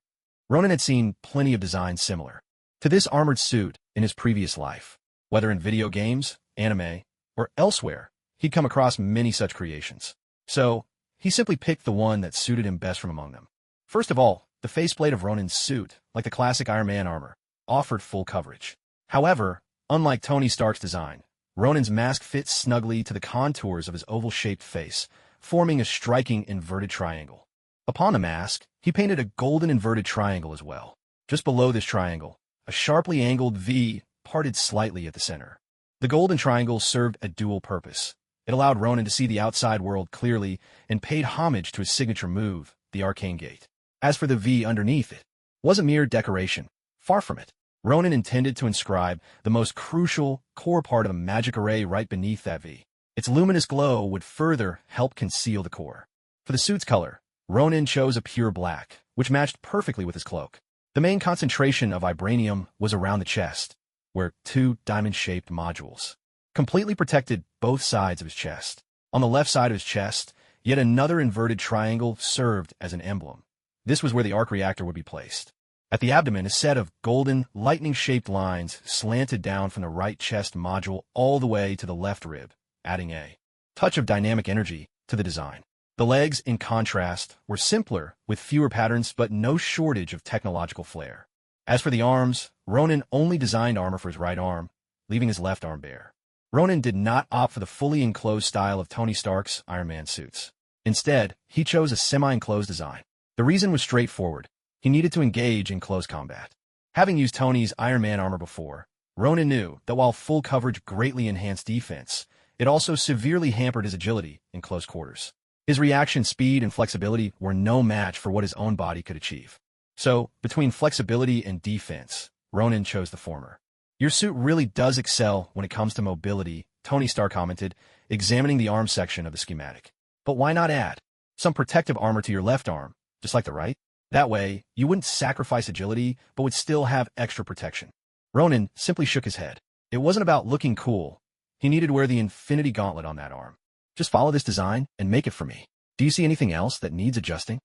Ronan had seen plenty of designs similar to this armored suit in his previous life. Whether in video games, anime, or elsewhere, he'd come across many such creations. So, he simply picked the one that suited him best from among them. First of all, the faceplate of Ronan's suit, like the classic Iron Man armor, offered full coverage. However, unlike Tony Stark's design, Ronan's mask fit snugly to the contours of his oval-shaped face, forming a striking inverted triangle. Upon the mask, he painted a golden inverted triangle as well. Just below this triangle, a sharply angled V parted slightly at the center. The golden triangle served a dual purpose. It allowed Ronan to see the outside world clearly and paid homage to his signature move, the Arcane Gate. As for the V underneath it, wasn't mere decoration. Far from it. Ronan intended to inscribe the most crucial core part of a magic array right beneath that V. Its luminous glow would further help conceal the core. For the suit's color, Ronan chose a pure black, which matched perfectly with his cloak. The main concentration of vibranium was around the chest, where two diamond-shaped modules completely protected both sides of his chest. On the left side of his chest, yet another inverted triangle served as an emblem. This was where the arc reactor would be placed. At the abdomen, a set of golden, lightning-shaped lines slanted down from the right chest module all the way to the left rib, adding a touch of dynamic energy to the design. The legs, in contrast, were simpler, with fewer patterns but no shortage of technological flair. As for the arms, Ronan only designed armor for his right arm, leaving his left arm bare. Ronan did not opt for the fully enclosed style of Tony Stark's Iron Man suits. Instead, he chose a semi-enclosed design. The reason was straightforward. He needed to engage in close combat. Having used Tony's Iron Man armor before, Ronan knew that while full coverage greatly enhanced defense, it also severely hampered his agility in close quarters. His reaction speed and flexibility were no match for what his own body could achieve. So, between flexibility and defense, Ronan chose the former. Your suit really does excel when it comes to mobility, Tony Stark commented, examining the arm section of the schematic. But why not add some protective armor to your left arm, just like the right? That way, you wouldn't sacrifice agility, but would still have extra protection. Ronan simply shook his head. It wasn't about looking cool. He needed to wear the Infinity Gauntlet on that arm. Just follow this design and make it for me. Do you see anything else that needs adjusting?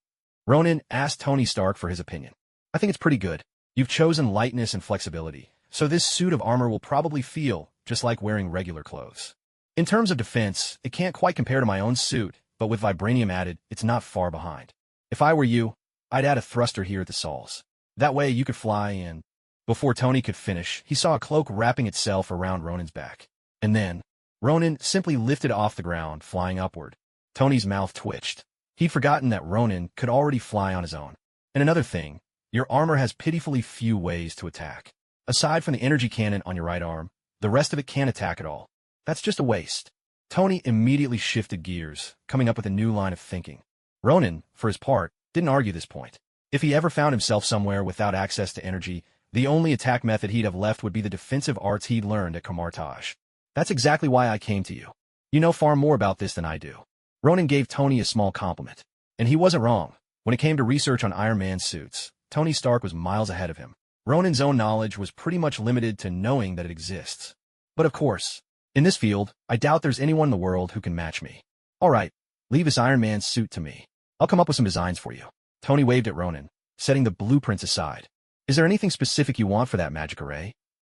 Ronan asked Tony Stark for his opinion. I think it's pretty good. You've chosen lightness and flexibility, so this suit of armor will probably feel just like wearing regular clothes. In terms of defense, it can't quite compare to my own suit, but with vibranium added, it's not far behind. If I were you, I'd add a thruster here at the soles. That way you could fly in. Before Tony could finish, he saw a cloak wrapping itself around Ronan's back. And then, Ronan simply lifted off the ground, flying upward. Tony's mouth twitched. He'd forgotten that Ronan could already fly on his own. And another thing, your armor has pitifully few ways to attack. Aside from the energy cannon on your right arm, the rest of it can't attack at all. That's just a waste. Tony immediately shifted gears, coming up with a new line of thinking. Ronan, for his part, didn't argue this point. If he ever found himself somewhere without access to energy, the only attack method he'd have left would be the defensive arts he'd learned at Camartage. That's exactly why I came to you. You know far more about this than I do. Ronan gave Tony a small compliment. And he wasn't wrong. When it came to research on Iron Man suits, Tony Stark was miles ahead of him. Ronan's own knowledge was pretty much limited to knowing that it exists. But of course, in this field, I doubt there's anyone in the world who can match me. All right, leave this Iron Man suit to me. I'll come up with some designs for you. Tony waved at Ronan, setting the blueprints aside. Is there anything specific you want for that magic array?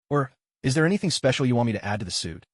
Or, is there anything special you want me to add to the suit?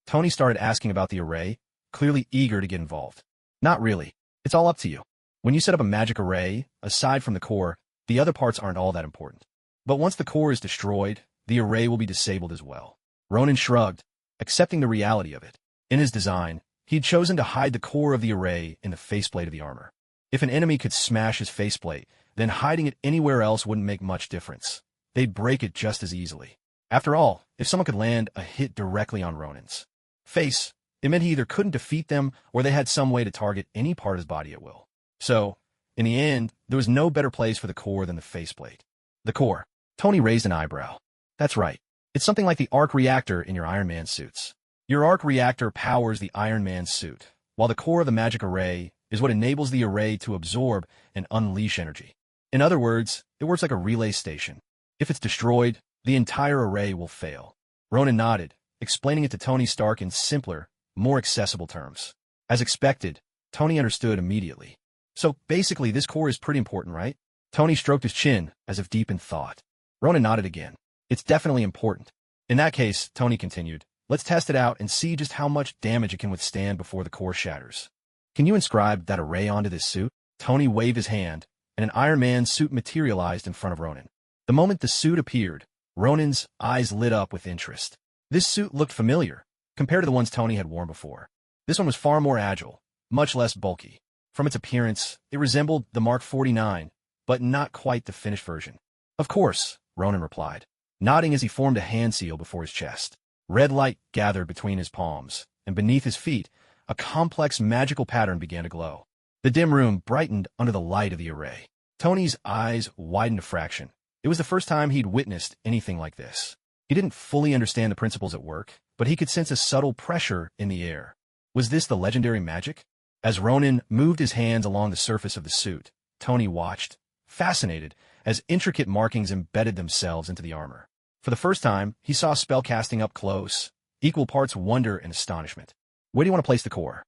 Tony started asking about the array, clearly eager to get involved. Not really. It's all up to you. When you set up a magic array, aside from the core, the other parts aren't all that important. But once the core is destroyed, the array will be disabled as well. Ronan shrugged, accepting the reality of it. In his design, he'd chosen to hide the core of the array in the faceplate of the armor. If an enemy could smash his faceplate, then hiding it anywhere else wouldn't make much difference. They'd break it just as easily. After all, if someone could land a hit directly on Ronan's face, it meant he either couldn't defeat them or they had some way to target any part of his body at will. So, in the end, there was no better place for the core than the faceplate. The core. Tony raised an eyebrow. That's right. It's something like the arc reactor in your Iron Man suits. Your arc reactor powers the Iron Man suit, while the core of the magic array is what enables the array to absorb and unleash energy. In other words, it works like a relay station. If it's destroyed, the entire array will fail. Ronan nodded, explaining it to Tony Stark in simpler, more accessible terms. As expected, Tony understood immediately. So basically, this core is pretty important, right? Tony stroked his chin, as if deep in thought. Ronan nodded again. It's definitely important. In that case, Tony continued, let's test it out and see just how much damage it can withstand before the core shatters. Can you inscribe that array onto this suit? Tony waved his hand, and an Iron Man suit materialized in front of Ronan. The moment the suit appeared, Ronan's eyes lit up with interest. This suit looked familiar, compared to the ones Tony had worn before. This one was far more agile, much less bulky. From its appearance, it resembled the Mark 49, but not quite the finished version. Of course, Ronan replied, nodding as he formed a hand seal before his chest. Red light gathered between his palms, and beneath his feet, a complex magical pattern began to glow. The dim room brightened under the light of the array. Tony's eyes widened a fraction. It was the first time he'd witnessed anything like this. He didn't fully understand the principles at work, but he could sense a subtle pressure in the air. Was this the legendary magic? As Ronan moved his hands along the surface of the suit, Tony watched, fascinated, as intricate markings embedded themselves into the armor. For the first time, he saw spellcasting up close, equal parts wonder and astonishment. Where do you want to place the core?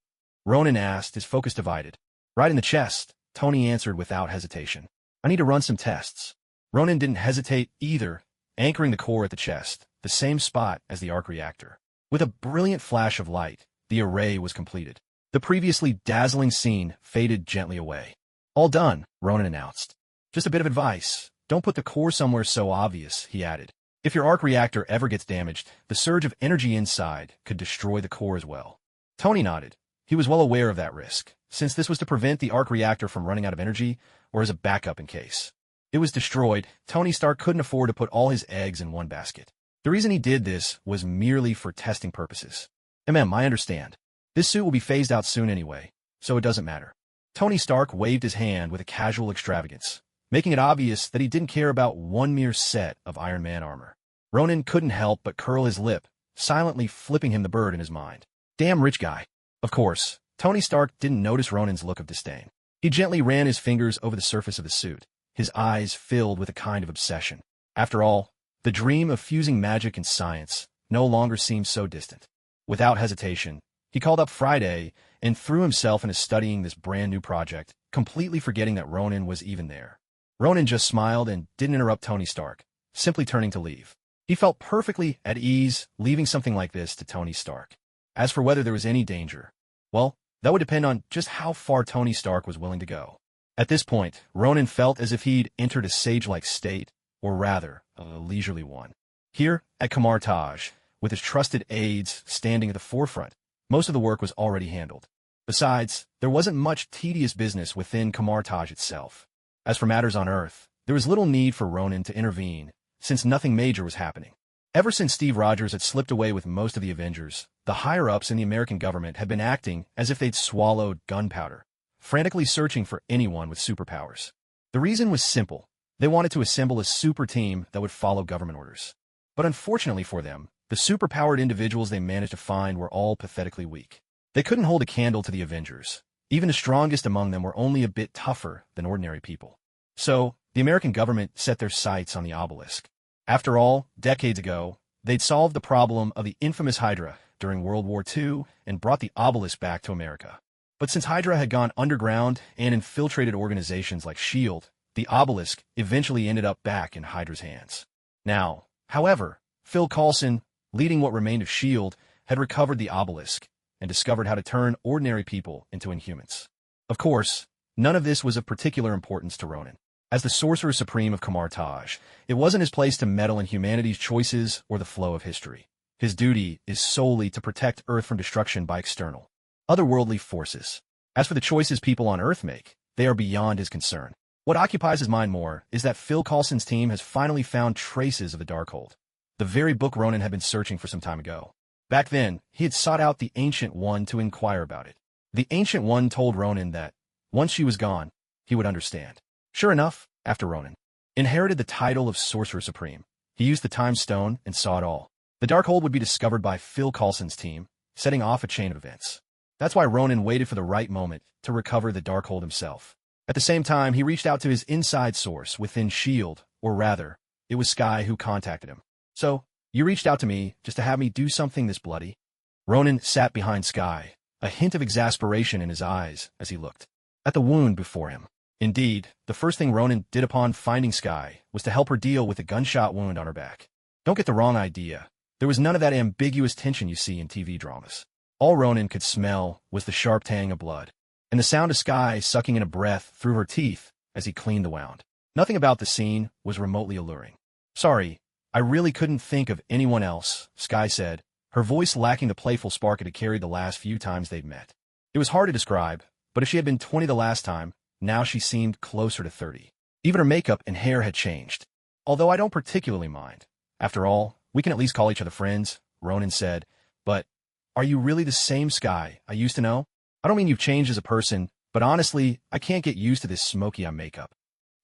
Ronan asked, his focus divided. Right in the chest, Tony answered without hesitation. I need to run some tests. Ronan didn't hesitate either, anchoring the core at the chest, the same spot as the arc reactor. With a brilliant flash of light, the array was completed. The previously dazzling scene faded gently away. All done, Ronan announced. Just a bit of advice. Don't put the core somewhere so obvious, he added. If your arc reactor ever gets damaged, the surge of energy inside could destroy the core as well. Tony nodded. He was well aware of that risk, since this was to prevent the arc reactor from running out of energy, or as a backup in case it was destroyed. Tony Stark couldn't afford to put all his eggs in one basket. The reason he did this was merely for testing purposes. I understand. This suit will be phased out soon anyway, so it doesn't matter. Tony Stark waved his hand with a casual extravagance, making it obvious that he didn't care about one mere set of Iron Man armor. Ronan couldn't help but curl his lip, silently flipping him the bird in his mind. Damn rich guy. Of course, Tony Stark didn't notice Ronan's look of disdain. He gently ran his fingers over the surface of the suit, his eyes filled with a kind of obsession. After all, the dream of fusing magic and science no longer seemed so distant. Without hesitation, he called up Friday and threw himself into studying this brand-new project, completely forgetting that Ronan was even there. Ronan just smiled and didn't interrupt Tony Stark, simply turning to leave. He felt perfectly at ease leaving something like this to Tony Stark. As for whether there was any danger, well, that would depend on just how far Tony Stark was willing to go. At this point, Ronan felt as if he'd entered a sage-like state, or rather, a leisurely one. Here, at Kamar Taj, with his trusted aides standing at the forefront, most of the work was already handled. Besides, there wasn't much tedious business within Kamar Taj itself. As for matters on Earth, there was little need for Ronan to intervene, since nothing major was happening. Ever since Steve Rogers had slipped away with most of the Avengers, the higher-ups in the American government had been acting as if they'd swallowed gunpowder, frantically searching for anyone with superpowers. The reason was simple. They wanted to assemble a super team that would follow government orders. But unfortunately for them, the superpowered individuals they managed to find were all pathetically weak. They couldn't hold a candle to the Avengers. Even the strongest among them were only a bit tougher than ordinary people. So, the American government set their sights on the obelisk. After all, decades ago, they'd solved the problem of the infamous Hydra during World War II and brought the obelisk back to America. But since Hydra had gone underground and infiltrated organizations like S.H.I.E.L.D., the obelisk eventually ended up back in Hydra's hands. Now, however, Phil Coulson, leading what remained of S.H.I.E.L.D., had recovered the obelisk and discovered how to turn ordinary people into Inhumans. Of course, none of this was of particular importance to Ronan. As the Sorcerer Supreme of Kamar Taj, it wasn't his place to meddle in humanity's choices or the flow of history. His duty is solely to protect Earth from destruction by external, otherworldly forces. As for the choices people on Earth make, they are beyond his concern. What occupies his mind more is that Phil Coulson's team has finally found traces of the Darkhold, the very book Ronan had been searching for some time ago. Back then, he had sought out the Ancient One to inquire about it. The Ancient One told Ronan that, once she was gone, he would understand. Sure enough, after Ronan inherited the title of Sorcerer Supreme, he used the Time Stone and saw it all. The Darkhold would be discovered by Phil Coulson's team, setting off a chain of events. That's why Ronan waited for the right moment to recover the Darkhold himself. At the same time, he reached out to his inside source within S.H.I.E.L.D., or rather, it was Skye who contacted him. So, you reached out to me just to have me do something this bloody? Ronan sat behind Sky, a hint of exasperation in his eyes as he looked at the wound before him. Indeed, the first thing Ronan did upon finding Sky was to help her deal with the gunshot wound on her back. Don't get the wrong idea. There was none of that ambiguous tension you see in TV dramas. All Ronan could smell was the sharp tang of blood, and the sound of Sky sucking in a breath through her teeth as he cleaned the wound. Nothing about the scene was remotely alluring. "Sorry, I really couldn't think of anyone else," Sky said, her voice lacking the playful spark it had carried the last few times they'd met. It was hard to describe, but if she had been 20 the last time, now she seemed closer to 30. Even her makeup and hair had changed. "Although I don't particularly mind. After all, we can at least call each other friends," Ronan said. "But are you really the same Sky I used to know? I don't mean you've changed as a person, but honestly, I can't get used to this smoky eye makeup."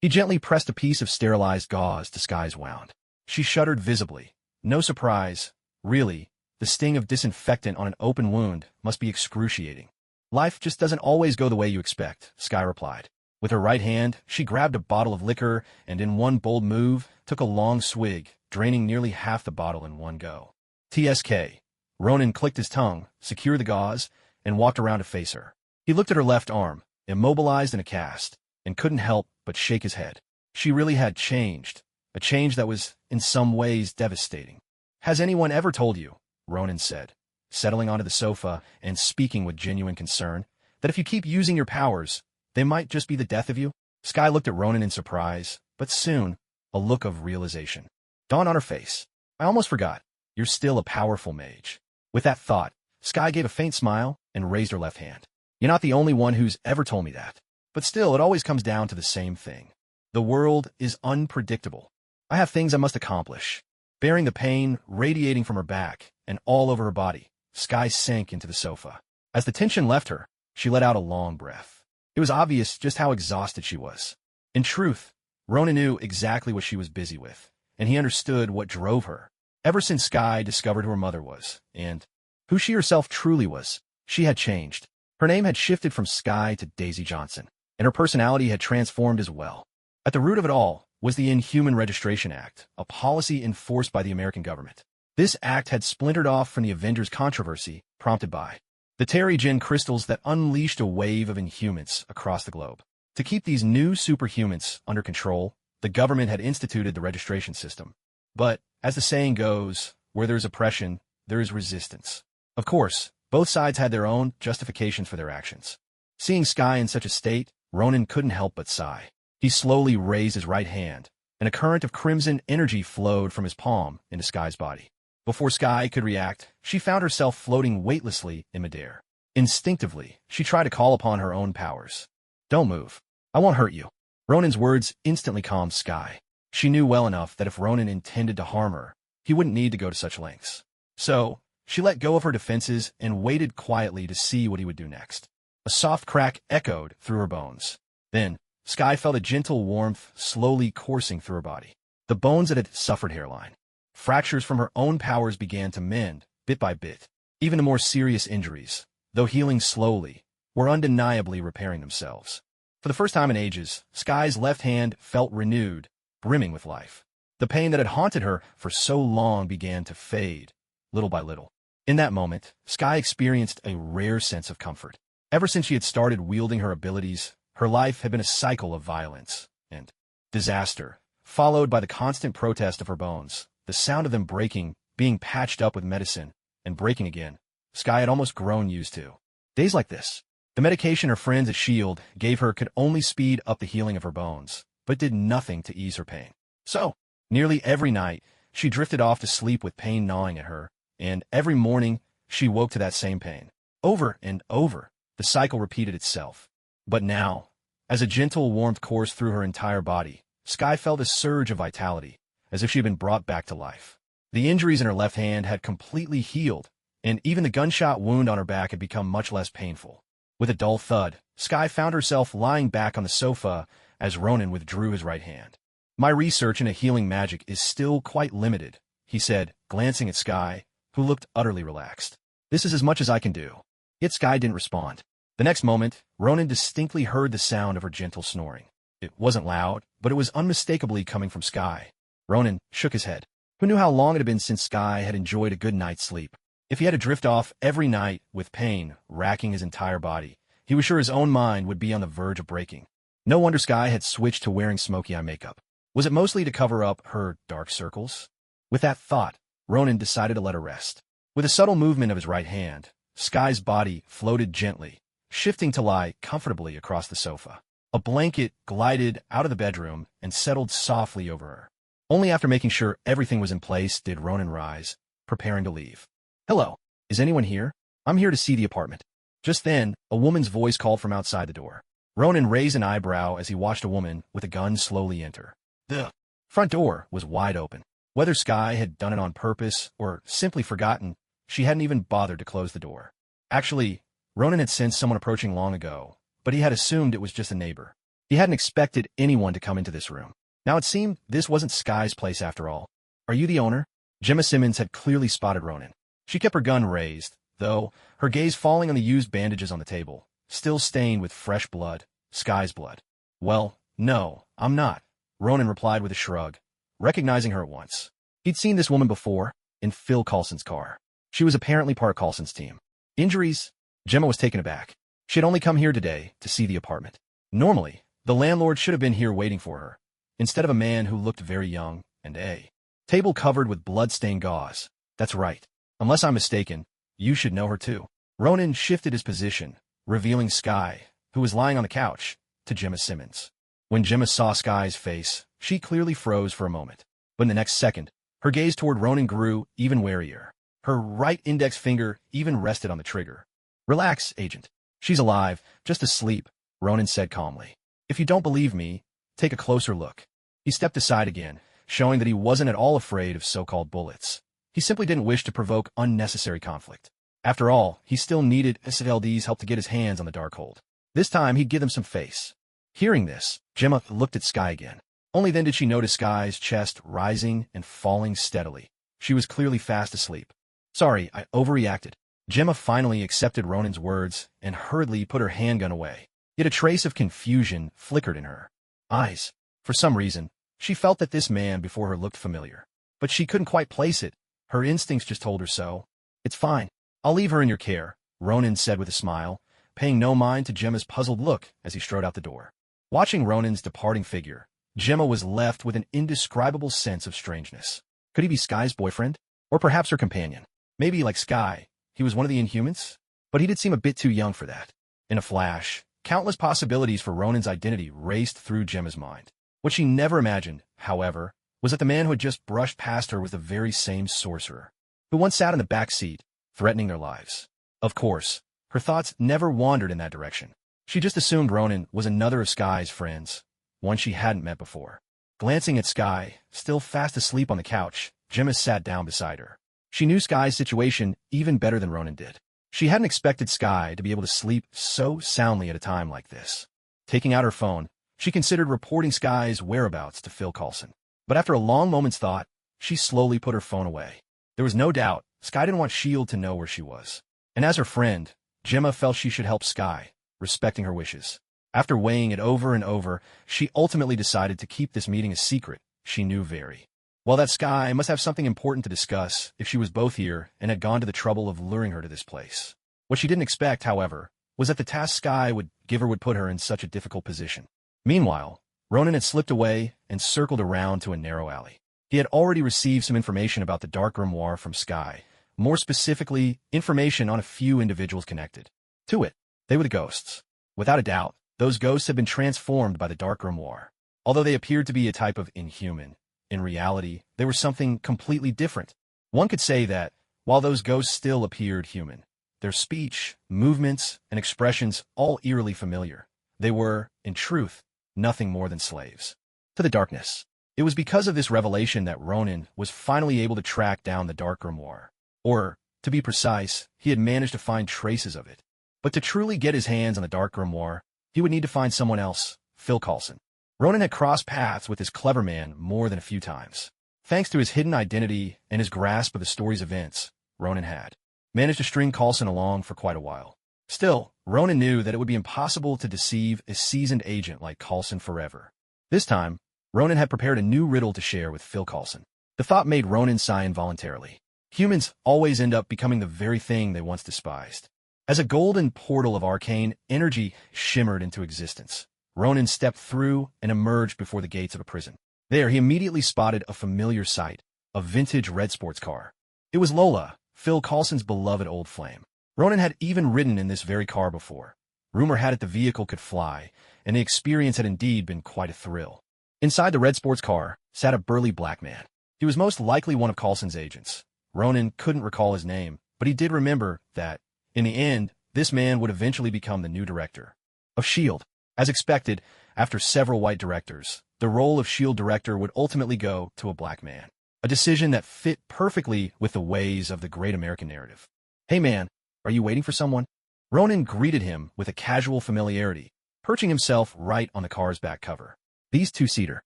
He gently pressed a piece of sterilized gauze to Sky's wound. She shuddered visibly. No surprise. Really, the sting of disinfectant on an open wound must be excruciating. "Life just doesn't always go the way you expect," Sky replied. With her right hand, she grabbed a bottle of liquor and in one bold move, took a long swig, draining nearly half the bottle in one go. "TSK. Ronan clicked his tongue, secured the gauze, and walked around to face her. He looked at her left arm, immobilized in a cast, and couldn't help but shake his head. She really had changed, a change that was, in some ways, devastating. "Has anyone ever told you," Ronan said, settling onto the sofa and speaking with genuine concern, "that if you keep using your powers, they might just be the death of you?" Sky looked at Ronan in surprise, but soon, a look of realization dawned on her face. "I almost forgot. You're still a powerful mage." With that thought, Sky gave a faint smile and raised her left hand. "You're not the only one who's ever told me that. But still, it always comes down to the same thing. The world is unpredictable. I have things I must accomplish." Bearing the pain radiating from her back and all over her body, Sky sank into the sofa. As the tension left her, she let out a long breath. It was obvious just how exhausted she was. In truth, Ronan knew exactly what she was busy with, and he understood what drove her. Ever since Sky discovered who her mother was, and who she herself truly was, she had changed. Her name had shifted from Sky to Daisy Johnson, and her personality had transformed as well. At the root of it all was the Inhuman Registration Act, a policy enforced by the American government. This act had splintered off from the Avengers controversy prompted by the Terrigen crystals that unleashed a wave of Inhumans across the globe. To keep these new superhumans under control, the government had instituted the registration system. But, as the saying goes, where there is oppression, there is resistance. Of course, both sides had their own justifications for their actions. Seeing Sky in such a state, Ronan couldn't help but sigh. He slowly raised his right hand, and a current of crimson energy flowed from his palm into Sky's body. Before Sky could react, she found herself floating weightlessly in midair. Instinctively, she tried to call upon her own powers. "Don't move. I won't hurt you." Ronan's words instantly calmed Sky. She knew well enough that if Ronan intended to harm her, he wouldn't need to go to such lengths. So, she let go of her defenses and waited quietly to see what he would do next. A soft crack echoed through her bones. Then, Sky felt a gentle warmth slowly coursing through her body. The bones that had suffered hairline. Fractures from her own powers began to mend, bit by bit. Even the more serious injuries, though healing slowly, were undeniably repairing themselves. For the first time in ages, Sky's left hand felt renewed, brimming with life. The pain that had haunted her for so long began to fade, little by little. In that moment, Sky experienced a rare sense of comfort. Ever since she had started wielding her abilities, her life had been a cycle of violence and disaster, followed by the constant protest of her bones, the sound of them breaking, being patched up with medicine, and breaking again. Sky had almost grown used to days like this. The medication her friends at S.H.I.E.L.D. gave her could only speed up the healing of her bones, but did nothing to ease her pain. So, nearly every night, she drifted off to sleep with pain gnawing at her, and every morning, she woke to that same pain. Over and over, the cycle repeated itself. But now, as a gentle warmth coursed through her entire body, Sky felt a surge of vitality, as if she had been brought back to life. The injuries in her left hand had completely healed, and even the gunshot wound on her back had become much less painful. With a dull thud, Sky found herself lying back on the sofa as Ronan withdrew his right hand. "My research into healing magic is still quite limited," he said, glancing at Sky, who looked utterly relaxed. "This is as much as I can do." Yet Sky didn't respond. The next moment, Ronan distinctly heard the sound of her gentle snoring. It wasn't loud, but it was unmistakably coming from Sky. Ronan shook his head. Who knew how long it had been since Sky had enjoyed a good night's sleep? If he had to drift off every night with pain racking his entire body, he was sure his own mind would be on the verge of breaking. No wonder Sky had switched to wearing smoky eye makeup. Was it mostly to cover up her dark circles? With that thought, Ronan decided to let her rest. With a subtle movement of his right hand, Sky's body floated gently, shifting to lie comfortably across the sofa. A blanket glided out of the bedroom and settled softly over her. Only after making sure everything was in place did Ronan rise, preparing to leave. "Hello. Is anyone here? I'm here to see the apartment." Just then, a woman's voice called from outside the door. Ronan raised an eyebrow as he watched a woman with a gun slowly enter. The front door was wide open. Whether Sky had done it on purpose or simply forgotten, she hadn't even bothered to close the door. Actually, Ronan had sensed someone approaching long ago, but he had assumed it was just a neighbor. He hadn't expected anyone to come into this room. Now it seemed this wasn't Sky's place after all. "Are you the owner?" Gemma Simmons had clearly spotted Ronan. She kept her gun raised, though, her gaze falling on the used bandages on the table, still stained with fresh blood, Sky's blood. "Well, no, I'm not," Ronan replied with a shrug, recognizing her at once. He'd seen this woman before, in Phil Coulson's car. She was apparently part of Coulson's team. "Injuries?" Gemma was taken aback. She had only come here today to see the apartment. Normally, the landlord should have been here waiting for her, instead of a man who looked very young and a table covered with blood-stained gauze. "That's right. Unless I'm mistaken, you should know her too." Ronan shifted his position, revealing Sky, who was lying on the couch, to Gemma Simmons. When Gemma saw Sky's face, she clearly froze for a moment. But in the next second, her gaze toward Ronan grew even warier. Her right index finger even rested on the trigger. "Relax, Agent. She's alive, just asleep," Ronan said calmly. "If you don't believe me, take a closer look." He stepped aside again, showing that he wasn't at all afraid of so-called bullets. He simply didn't wish to provoke unnecessary conflict. After all, he still needed SLD's help to get his hands on the Darkhold. This time, he'd give them some face. Hearing this, Gemma looked at Sky again. Only then did she notice Sky's chest rising and falling steadily. She was clearly fast asleep. "Sorry, I overreacted." Gemma finally accepted Ronan's words and hurriedly put her handgun away. Yet a trace of confusion flickered in her eyes. For some reason, she felt that this man before her looked familiar. But she couldn't quite place it. Her instincts just told her so. "It's fine. I'll leave her in your care," Ronan said with a smile, paying no mind to Gemma's puzzled look as he strode out the door. Watching Ronan's departing figure, Gemma was left with an indescribable sense of strangeness. Could he be Sky's boyfriend? Or perhaps her companion? Maybe, like Sky, he was one of the Inhumans? But he did seem a bit too young for that. In a flash, countless possibilities for Ronan's identity raced through Gemma's mind. What she never imagined, however, was that the man who had just brushed past her was the very same sorcerer, who once sat in the back seat, threatening their lives. Of course, her thoughts never wandered in that direction. She just assumed Ronan was another of Sky's friends, one she hadn't met before. Glancing at Sky, still fast asleep on the couch, Gemma sat down beside her. She knew Sky's situation even better than Ronan did. She hadn't expected Sky to be able to sleep so soundly at a time like this. Taking out her phone, she considered reporting Sky's whereabouts to Phil Coulson. But after a long moment's thought, she slowly put her phone away. There was no doubt Sky didn't want S.H.I.E.L.D. to know where she was. And as her friend, Gemma felt she should help Sky, respecting her wishes. After weighing it over and over, she ultimately decided to keep this meeting a secret she knew very well, that Sky must have something important to discuss if she was both here and had gone to the trouble of luring her to this place. What she didn't expect, however, was that the task Sky would give her would put her in such a difficult position. Meanwhile, Ronan had slipped away and circled around to a narrow alley. He had already received some information about the Dark Grimoire from Sky, more specifically, information on a few individuals connected to it. They were the ghosts. Without a doubt, those ghosts had been transformed by the Dark Grimoire. Although they appeared to be a type of inhuman, in reality, they were something completely different. One could say that, while those ghosts still appeared human, their speech, movements, and expressions all eerily familiar. They were, in truth, nothing more than slaves to the darkness. It was because of this revelation that Ronan was finally able to track down the Dark Grimoire. Or, to be precise, he had managed to find traces of it. But to truly get his hands on the Dark Grimoire, he would need to find someone else, Phil Coulson. Ronan had crossed paths with this clever man more than a few times. Thanks to his hidden identity and his grasp of the story's events, Ronan had managed to string Coulson along for quite a while. Still, Ronan knew that it would be impossible to deceive a seasoned agent like Coulson forever. This time, Ronan had prepared a new riddle to share with Phil Coulson. The thought made Ronan sigh involuntarily. Humans always end up becoming the very thing they once despised. As a golden portal of arcane energy shimmered into existence, Ronan stepped through and emerged before the gates of a prison. There, he immediately spotted a familiar sight, a vintage red sports car. It was Lola, Phil Coulson's beloved old flame. Ronan had even ridden in this very car before. Rumor had it the vehicle could fly, and the experience had indeed been quite a thrill. Inside the red sports car sat a burly black man. He was most likely one of Coulson's agents. Ronan couldn't recall his name, but he did remember that, in the end, this man would eventually become the new director of S.H.I.E.L.D. As expected, after several white directors, the role of S.H.I.E.L.D. director would ultimately go to a black man, a decision that fit perfectly with the ways of the great American narrative. "Hey man, are you waiting for someone?" Ronan greeted him with a casual familiarity, perching himself right on the car's back cover. These two-seater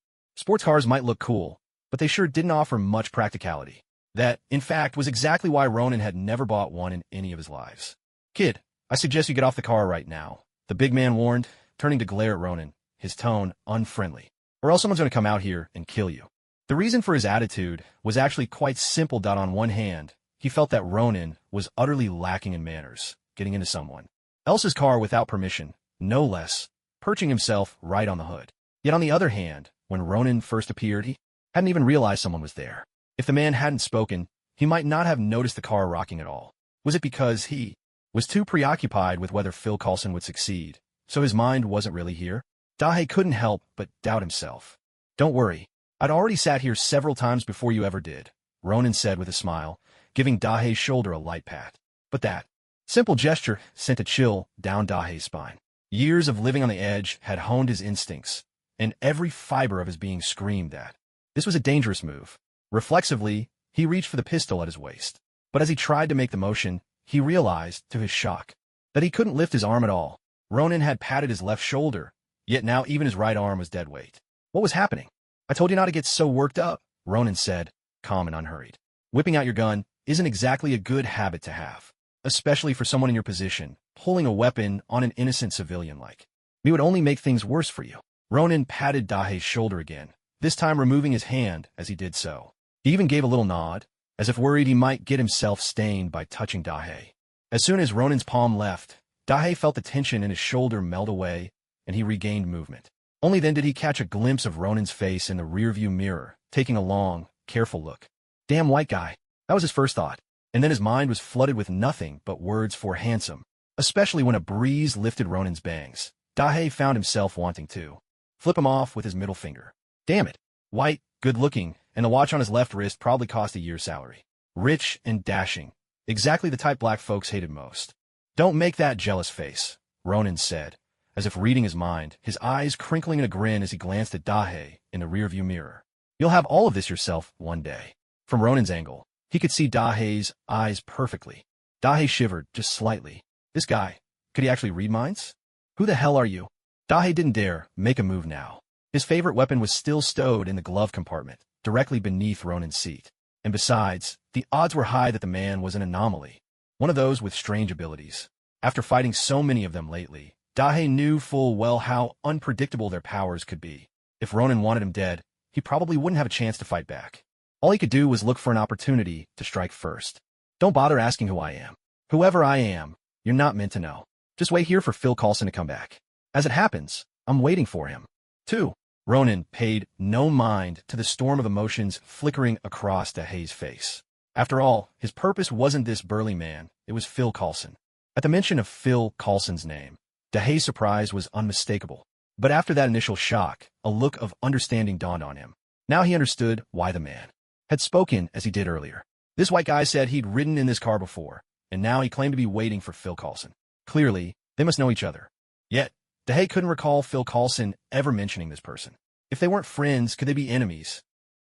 sports cars might look cool, but they sure didn't offer much practicality. That, in fact, was exactly why Ronan had never bought one in any of his lives. "Kid, I suggest you get off the car right now," the big man warned, turning to glare at Ronan, his tone unfriendly. "Or else someone's going to come out here and kill you." The reason for his attitude was actually quite simple. On one hand, he felt that Ronan was utterly lacking in manners, getting into someone else's car without permission, no less, perching himself right on the hood. Yet on the other hand, when Ronan first appeared, he hadn't even realized someone was there. If the man hadn't spoken, he might not have noticed the car rocking at all. Was it because he was too preoccupied with whether Phil Coulson would succeed, so his mind wasn't really here? Dahé couldn't help but doubt himself. "Don't worry, I'd already sat here several times before you ever did," Ronan said with a smile, giving Dahé's shoulder a light pat. But that simple gesture sent a chill down Dahé's spine. Years of living on the edge had honed his instincts, and every fiber of his being screamed that this was a dangerous move. Reflexively, he reached for the pistol at his waist. But as he tried to make the motion, he realized, to his shock, that he couldn't lift his arm at all. Ronan had patted his left shoulder, yet now even his right arm was dead weight. What was happening? "I told you not to get so worked up," Ronan said, calm and unhurried. "Whipping out your gun isn't exactly a good habit to have, especially for someone in your position, pulling a weapon on an innocent civilian like me would only make things worse for you." Ronan patted Dahé's shoulder again, this time removing his hand as he did so. He even gave a little nod, as if worried he might get himself stained by touching Dahé. As soon as Ronan's palm left, Dahé felt the tension in his shoulder melt away, and he regained movement. Only then did he catch a glimpse of Ronan's face in the rearview mirror, taking a long, careful look. Damn white guy. That was his first thought. And then his mind was flooded with nothing but words for handsome, especially when a breeze lifted Ronan's bangs. Dahé found himself wanting to flip him off with his middle finger. Damn it. White, good-looking, and the watch on his left wrist probably cost a year's salary. Rich and dashing. Exactly the type black folks hated most. "Don't make that jealous face," Ronan said, as if reading his mind, his eyes crinkling in a grin as he glanced at Dahé in the rearview mirror. "You'll have all of this yourself one day." From Ronan's angle, he could see Dahé's eyes perfectly. Dahé shivered just slightly. This guy, could he actually read minds? "Who the hell are you?" Dahé didn't dare make a move now. His favorite weapon was still stowed in the glove compartment, directly beneath Ronan's seat. And besides, the odds were high that the man was an anomaly, one of those with strange abilities. After fighting so many of them lately, Dahé knew full well how unpredictable their powers could be. If Ronan wanted him dead, he probably wouldn't have a chance to fight back. All he could do was look for an opportunity to strike first. "Don't bother asking who I am. Whoever I am, you're not meant to know. Just wait here for Phil Coulson to come back. As it happens, I'm waiting for him, too." Ronan paid no mind to the storm of emotions flickering across Dahé's face. After all, his purpose wasn't this burly man, it was Phil Coulson. At the mention of Phil Coulson's name, Dahé's surprise was unmistakable. But after that initial shock, a look of understanding dawned on him. Now he understood why the man had spoken as he did earlier. This white guy said he'd ridden in this car before, and now he claimed to be waiting for Phil Coulson. Clearly, they must know each other. Yet, Dahé couldn't recall Phil Coulson ever mentioning this person. If they weren't friends, could they be enemies?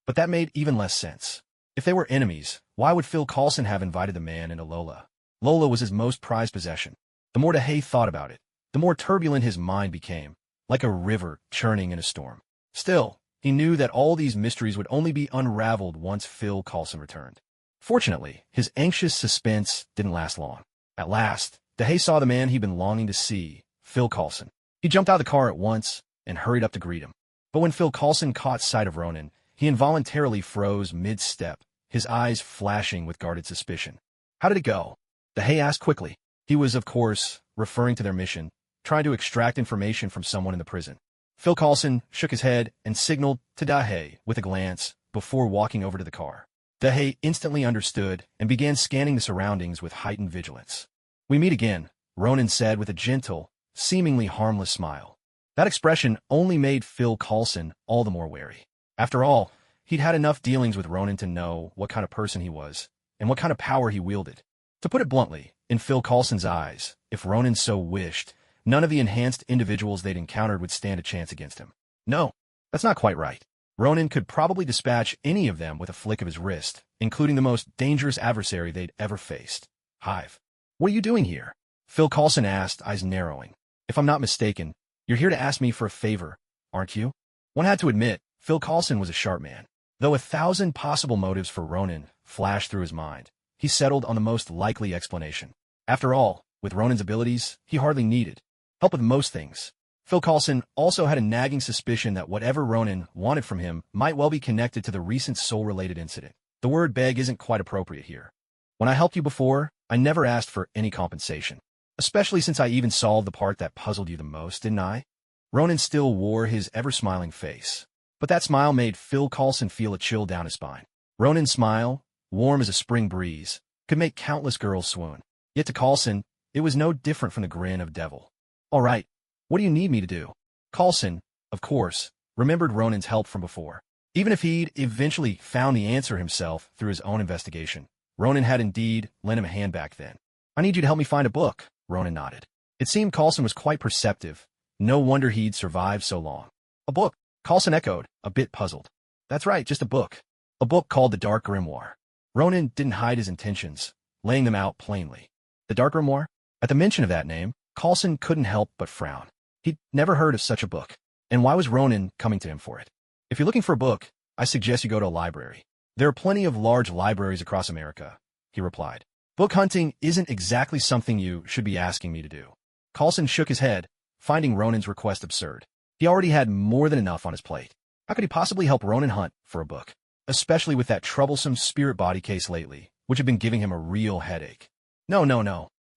But that made even less sense. If they were enemies, why would Phil Coulson have invited the man into Lola? Lola was his most prized possession. The more Dahé thought about it, the more turbulent his mind became, like a river churning in a storm. Still, he knew that all these mysteries would only be unraveled once Phil Coulson returned. Fortunately, his anxious suspense didn't last long. At last, Dahé saw the man he'd been longing to see, Phil Coulson. He jumped out of the car at once and hurried up to greet him. But when Phil Coulson caught sight of Ronan, he involuntarily froze mid-step, his eyes flashing with guarded suspicion. How did it go? Dahei asked quickly. He was, of course, referring to their mission, trying to extract information from someone in the prison. Phil Coulson shook his head and signaled to Dahei with a glance before walking over to the car. Dahei instantly understood and began scanning the surroundings with heightened vigilance. We meet again, Ronan said with a gentle, seemingly harmless smile. That expression only made Phil Coulson all the more wary. After all, he'd had enough dealings with Ronan to know what kind of person he was and what kind of power he wielded. To put it bluntly, in Phil Coulson's eyes, if Ronan so wished, none of the enhanced individuals they'd encountered would stand a chance against him. No, that's not quite right. Ronan could probably dispatch any of them with a flick of his wrist, including the most dangerous adversary they'd ever faced. Hive. What are you doing here? Phil Coulson asked, eyes narrowing. If I'm not mistaken, you're here to ask me for a favor, aren't you? One had to admit, Phil Coulson was a sharp man. Though 1,000 possible motives for Ronan flashed through his mind, he settled on the most likely explanation. After all, with Ronan's abilities, he hardly needed help with most things. Phil Coulson also had a nagging suspicion that whatever Ronan wanted from him might well be connected to the recent soul-related incident. The word beg isn't quite appropriate here. When I helped you before, I never asked for any compensation. Especially since I even solved the part that puzzled you the most, didn't I? Ronan still wore his ever-smiling face. But that smile made Phil Coulson feel a chill down his spine. Ronan's smile, warm as a spring breeze, could make countless girls swoon. Yet to Coulson, it was no different from the grin of devil. All right, what do you need me to do? Coulson, of course, remembered Ronan's help from before. Even if he'd eventually found the answer himself through his own investigation, Ronan had indeed lent him a hand back then. I need you to help me find a book, Ronan nodded. It seemed Coulson was quite perceptive. No wonder he'd survived so long. A book, Coulson echoed, a bit puzzled. That's right, just a book. A book called The Dark Grimoire. Ronan didn't hide his intentions, laying them out plainly. The Dark Grimoire? At the mention of that name, Coulson couldn't help but frown. He'd never heard of such a book. And why was Ronan coming to him for it? If you're looking for a book, I suggest you go to a library. There are plenty of large libraries across America, he replied. Book hunting isn't exactly something you should be asking me to do. Coulson shook his head, finding Ronan's request absurd. He already had more than enough on his plate. How could he possibly help Ronan hunt for a book? Especially with that troublesome spirit body case lately, which had been giving him a real headache. No.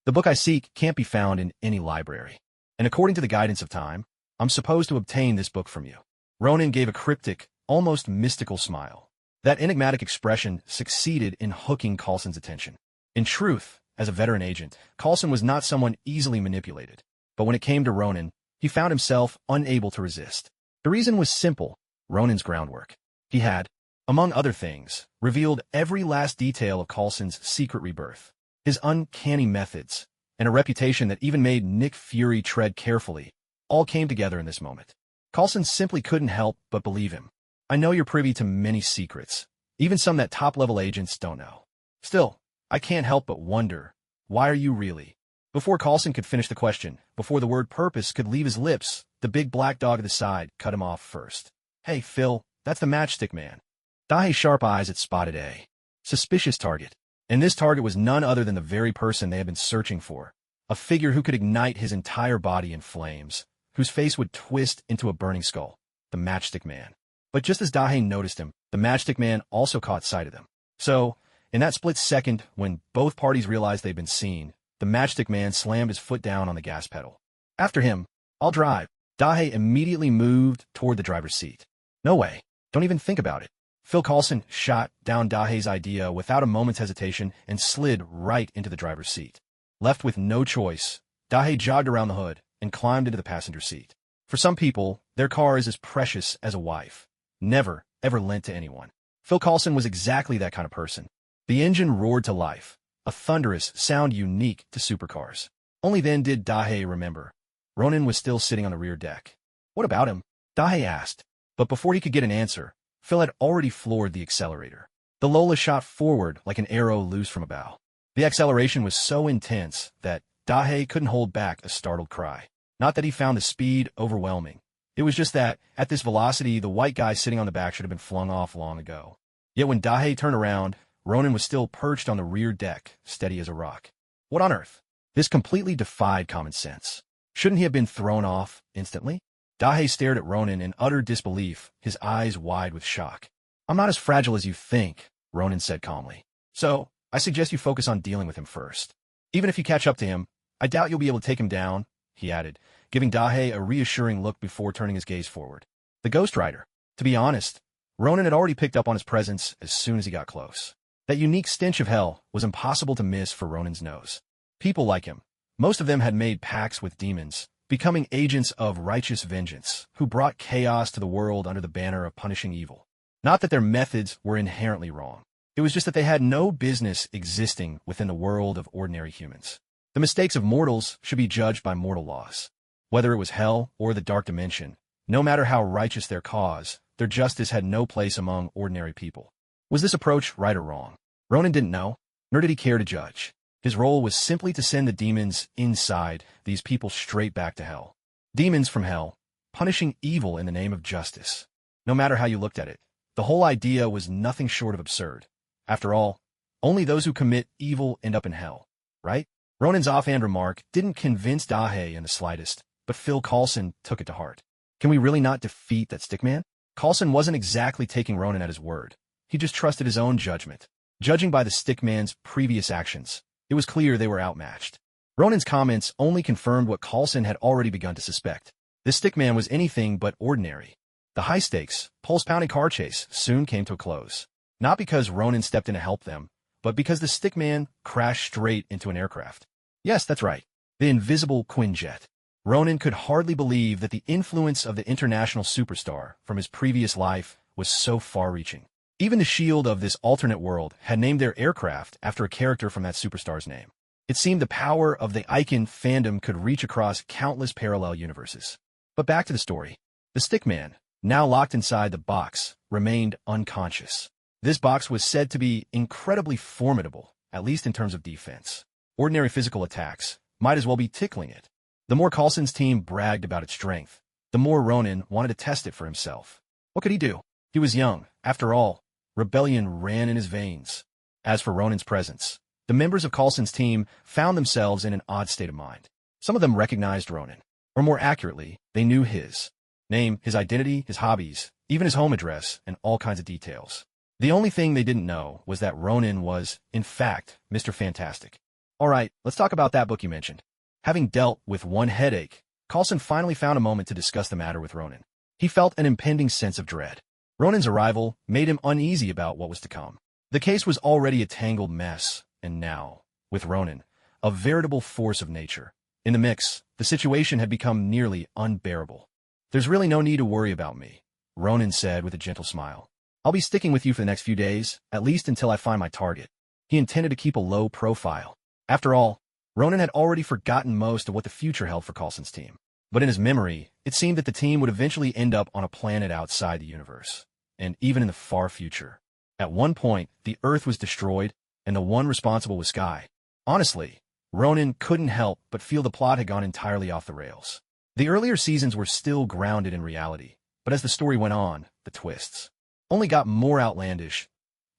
The book I seek can't be found in any library. And according to the guidance of time, I'm supposed to obtain this book from you. Ronan gave a cryptic, almost mystical smile. That enigmatic expression succeeded in hooking Coulson's attention. In truth, as a veteran agent, Coulson was not someone easily manipulated. But when it came to Ronan, he found himself unable to resist. The reason was simple, Ronan's groundwork. He had, among other things, revealed every last detail of Coulson's secret rebirth, his uncanny methods, and a reputation that even made Nick Fury tread carefully, all came together in this moment. Coulson simply couldn't help but believe him. I know you're privy to many secrets, even some that top-level agents don't know. Still, I can't help but wonder, why are you really? Before Coulson could finish the question, before the word purpose could leave his lips, the big black dog at the side cut him off first. Hey, Phil, that's the matchstick man. Dahei's sharp eyes had spotted a suspicious target. And this target was none other than the very person they had been searching for. A figure who could ignite his entire body in flames, whose face would twist into a burning skull. The matchstick man. But just as Dahei noticed him, the matchstick man also caught sight of them. So, in that split second, when both parties realized they'd been seen, the matchstick man slammed his foot down on the gas pedal. After him, I'll drive. Dahei immediately moved toward the driver's seat. No way. Don't even think about it. Phil Coulson shot down Dahei's idea without a moment's hesitation and slid right into the driver's seat. Left with no choice, Dahei jogged around the hood and climbed into the passenger seat. For some people, their car is as precious as a wife. Never, ever lent to anyone. Phil Coulson was exactly that kind of person. The engine roared to life, a thunderous sound unique to supercars. Only then did Dahei remember. Ronan was still sitting on the rear deck. What about him? Dahei asked. But before he could get an answer, Phil had already floored the accelerator. The Lola shot forward like an arrow loose from a bow. The acceleration was so intense that Dahei couldn't hold back a startled cry. Not that he found the speed overwhelming. It was just that, at this velocity, the white guy sitting on the back should have been flung off long ago. Yet when Dahei turned around, Ronan was still perched on the rear deck, steady as a rock. What on earth? This completely defied common sense. Shouldn't he have been thrown off instantly? Dahei stared at Ronan in utter disbelief, his eyes wide with shock. I'm not as fragile as you think, Ronan said calmly. So, I suggest you focus on dealing with him first. Even if you catch up to him, I doubt you'll be able to take him down, he added, giving Dahei a reassuring look before turning his gaze forward. The Ghost Rider. To be honest, Ronan had already picked up on his presence as soon as he got close. That unique stench of hell was impossible to miss for Ronan's nose. People like him, most of them had made pacts with demons, becoming agents of righteous vengeance, who brought chaos to the world under the banner of punishing evil. Not that their methods were inherently wrong. It was just that they had no business existing within the world of ordinary humans. The mistakes of mortals should be judged by mortal laws. Whether it was hell or the dark dimension, no matter how righteous their cause, their justice had no place among ordinary people. Was this approach right or wrong? Ronan didn't know, nor did he care to judge. His role was simply to send the demons inside these people straight back to hell. Demons from hell, punishing evil in the name of justice. No matter how you looked at it, the whole idea was nothing short of absurd. After all, only those who commit evil end up in hell, right? Ronan's offhand remark didn't convince Dahei in the slightest, but Phil Coulson took it to heart. Can we really not defeat that stickman? Coulson wasn't exactly taking Ronan at his word. He just trusted his own judgment. Judging by the stickman's previous actions, it was clear they were outmatched. Ronan's comments only confirmed what Coulson had already begun to suspect. This stickman was anything but ordinary. The high-stakes, pulse-pounding car chase soon came to a close. Not because Ronan stepped in to help them, but because the stickman crashed straight into an aircraft. Yes, that's right. The invisible Quinjet. Ronan could hardly believe that the influence of the international superstar from his previous life was so far-reaching. Even the Shield of this alternate world had named their aircraft after a character from that superstar's name. It seemed the power of the Icon fandom could reach across countless parallel universes. But back to the story. The stickman, now locked inside the box, remained unconscious. This box was said to be incredibly formidable, at least in terms of defense. Ordinary physical attacks might as well be tickling it. The more Coulson's team bragged about its strength, the more Ronan wanted to test it for himself. What could he do? He was young. After all, rebellion ran in his veins. As for Ronan's presence, the members of Coulson's team found themselves in an odd state of mind. Some of them recognized Ronan, or more accurately, they knew his name, his identity, his hobbies, even his home address, and all kinds of details. The only thing they didn't know was that Ronan was, in fact, Mr. Fantastic. All right, let's talk about that book you mentioned. Having dealt with one headache, Coulson finally found a moment to discuss the matter with Ronan. He felt an impending sense of dread. Ronan's arrival made him uneasy about what was to come. The case was already a tangled mess, and now, with Ronan, a veritable force of nature, in the mix, the situation had become nearly unbearable. There's really no need to worry about me, Ronan said with a gentle smile. I'll be sticking with you for the next few days, at least until I find my target. He intended to keep a low profile. After all, Ronan had already forgotten most of what the future held for Coulson's team. But in his memory, it seemed that the team would eventually end up on a planet outside the universe, and even in the far future. At one point, the Earth was destroyed, and the one responsible was Sky. Honestly, Ronan couldn't help but feel the plot had gone entirely off the rails. The earlier seasons were still grounded in reality, but as the story went on, the twists only got more outlandish,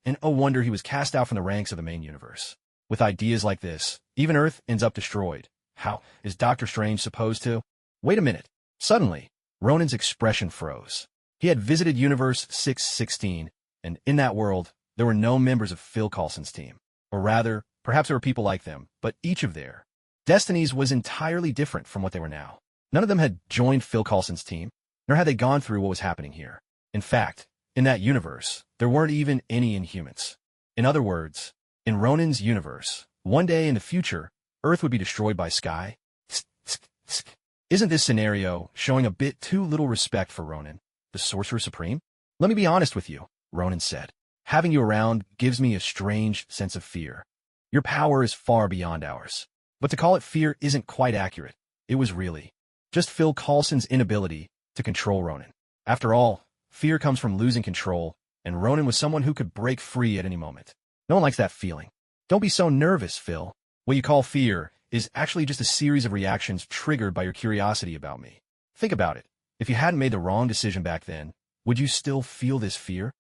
and oh wonder he was cast out from the ranks of the main universe. With ideas like this, even Earth ends up destroyed. How is Doctor Strange supposed to? Wait a minute. Suddenly, Ronan's expression froze. He had visited Universe 616, and in that world, there were no members of Phil Coulson's team. Or rather, perhaps there were people like them, but each of their destinies was entirely different from what they were now. None of them had joined Phil Coulson's team, nor had they gone through what was happening here. In fact, in that universe, there weren't even any Inhumans. In other words, in Ronan's universe, one day in the future, Earth would be destroyed by Sky. Isn't this scenario showing a bit too little respect for Ronan, the Sorcerer Supreme? Let me be honest with you, Ronan said. Having you around gives me a strange sense of fear. Your power is far beyond ours. But to call it fear isn't quite accurate. It was really just Phil Coulson's inability to control Ronan. After all, fear comes from losing control, and Ronan was someone who could break free at any moment. No one likes that feeling. Don't be so nervous, Phil. What you call fear is actually just a series of reactions triggered by your curiosity about me. Think about it. If you hadn't made the wrong decision back then, would you still feel this fear?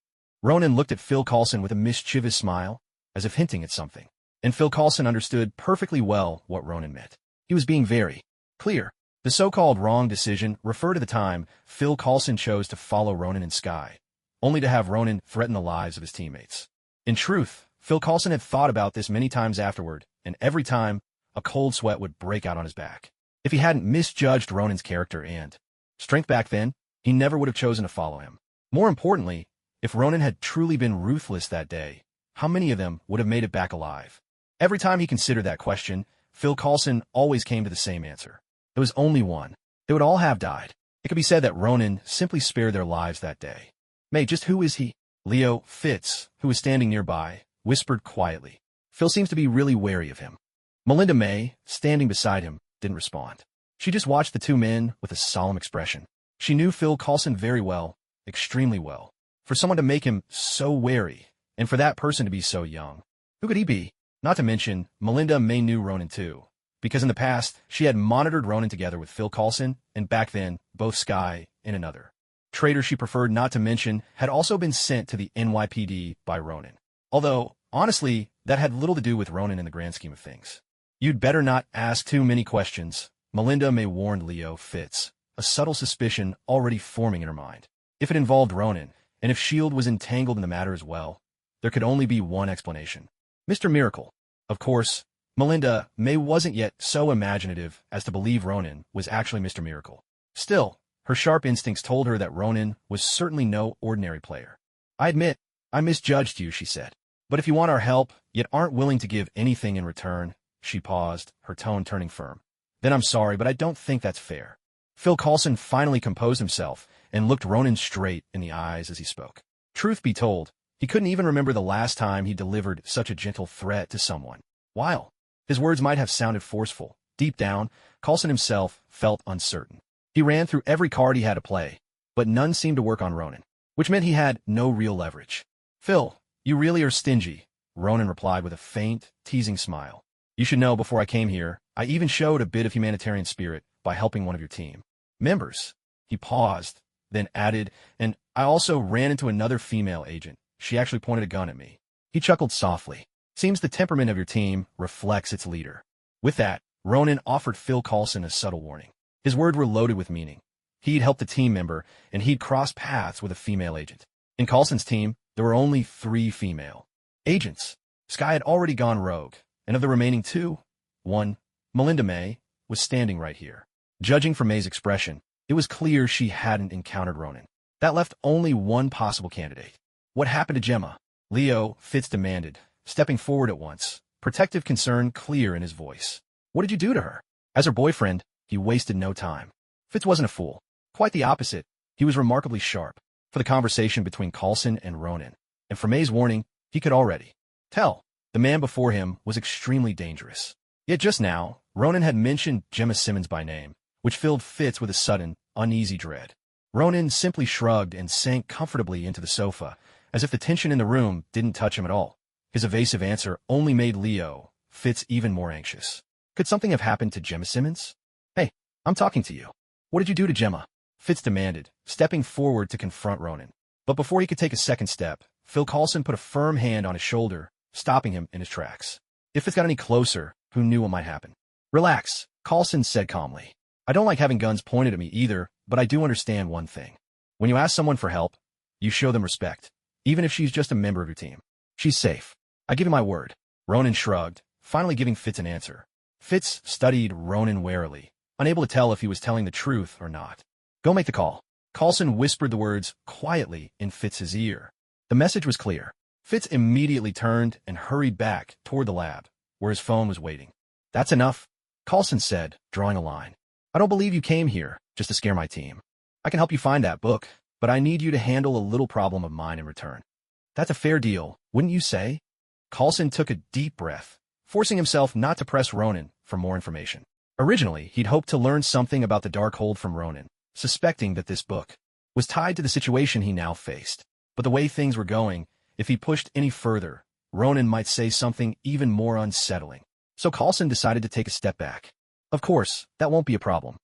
Ronan looked at Phil Coulson with a mischievous smile, as if hinting at something. And Phil Coulson understood perfectly well what Ronan meant. He was being very clear. The so-called wrong decision referred to the time Phil Coulson chose to follow Ronan in Sky, only to have Ronan threaten the lives of his teammates. In truth, Phil Coulson had thought about this many times afterward, and every time, a cold sweat would break out on his back. If he hadn't misjudged Ronan's character and strength back then, he never would have chosen to follow him. More importantly, if Ronan had truly been ruthless that day, how many of them would have made it back alive? Every time he considered that question, Phil Coulson always came to the same answer. There was only one. They would all have died. It could be said that Ronan simply spared their lives that day. Mate, just who is he? Leo Fitz, who was standing nearby, whispered quietly. Phil seems to be really wary of him. Melinda May, standing beside him, didn't respond. She just watched the two men with a solemn expression. She knew Phil Coulson very well, extremely well. For someone to make him so wary, and for that person to be so young. Who could he be? Not to mention, Melinda May knew Ronan too, because in the past, she had monitored Ronan together with Phil Coulson, and back then, both Sky and another traitor she preferred not to mention had also been sent to the NYPD by Ronan. Although, honestly, that had little to do with Ronan in the grand scheme of things. You'd better not ask too many questions, Melinda May warned Leo Fitz, a subtle suspicion already forming in her mind. If it involved Ronan, and if S.H.I.E.L.D. was entangled in the matter as well, there could only be one explanation. Mr. Miracle. Of course, Melinda May wasn't yet so imaginative as to believe Ronan was actually Mr. Miracle. Still, her sharp instincts told her that Ronan was certainly no ordinary player. I admit, I misjudged you, she said. But if you want our help, yet aren't willing to give anything in return, she paused, her tone turning firm. Then I'm sorry, but I don't think that's fair. Phil Coulson finally composed himself and looked Ronan straight in the eyes as he spoke. Truth be told, he couldn't even remember the last time he delivered such a gentle threat to someone. While his words might have sounded forceful, deep down, Coulson himself felt uncertain. He ran through every card he had to play, but none seemed to work on Ronan, which meant he had no real leverage. Phil, you really are stingy, Ronan replied with a faint, teasing smile. You should know before I came here, I even showed a bit of humanitarian spirit by helping one of your team members. He paused, then added, and I also ran into another female agent. She actually pointed a gun at me. He chuckled softly. Seems the temperament of your team reflects its leader. With that, Ronan offered Phil Coulson a subtle warning. His words were loaded with meaning. He'd helped a team member, and he'd crossed paths with a female agent. In Coulson's team, there were only 3 female agents. Sky had already gone rogue, and of the remaining 2, one, Melinda May, was standing right here. Judging from May's expression, it was clear she hadn't encountered Ronan. That left only one possible candidate. What happened to Gemma? Leo Fitz demanded, stepping forward at once, protective concern clear in his voice. What did you do to her? As her boyfriend, he wasted no time. Fitz wasn't a fool. Quite the opposite. He was remarkably sharp for the conversation between Coulson and Ronan. And for May's warning, he could already tell the man before him was extremely dangerous. Yet just now, Ronan had mentioned Gemma Simmons by name, which filled Fitz with a sudden, uneasy dread. Ronan simply shrugged and sank comfortably into the sofa, as if the tension in the room didn't touch him at all. His evasive answer only made Leo Fitz even more anxious. Could something have happened to Gemma Simmons? Hey, I'm talking to you. What did you do to Gemma? Fitz demanded, stepping forward to confront Ronan. But before he could take a second step, Phil Coulson put a firm hand on his shoulder, stopping him in his tracks. If Fitz got any closer, who knew what might happen? Relax, Coulson said calmly. I don't like having guns pointed at me either, but I do understand one thing. When you ask someone for help, you show them respect, even if she's just a member of your team. She's safe. I give you my word. Ronan shrugged, finally giving Fitz an answer. Fitz studied Ronan warily, unable to tell if he was telling the truth or not. Go make the call. Coulson whispered the words quietly in Fitz's ear. The message was clear. Fitz immediately turned and hurried back toward the lab, where his phone was waiting. That's enough, Coulson said, drawing a line. I don't believe you came here just to scare my team. I can help you find that book, but I need you to handle a little problem of mine in return. That's a fair deal, wouldn't you say? Coulson took a deep breath, forcing himself not to press Ronan for more information. Originally, he'd hoped to learn something about the Darkhold from Ronan, suspecting that this book was tied to the situation he now faced. But the way things were going, if he pushed any further, Ronan might say something even more unsettling. So Coulson decided to take a step back. Of course, that won't be a problem.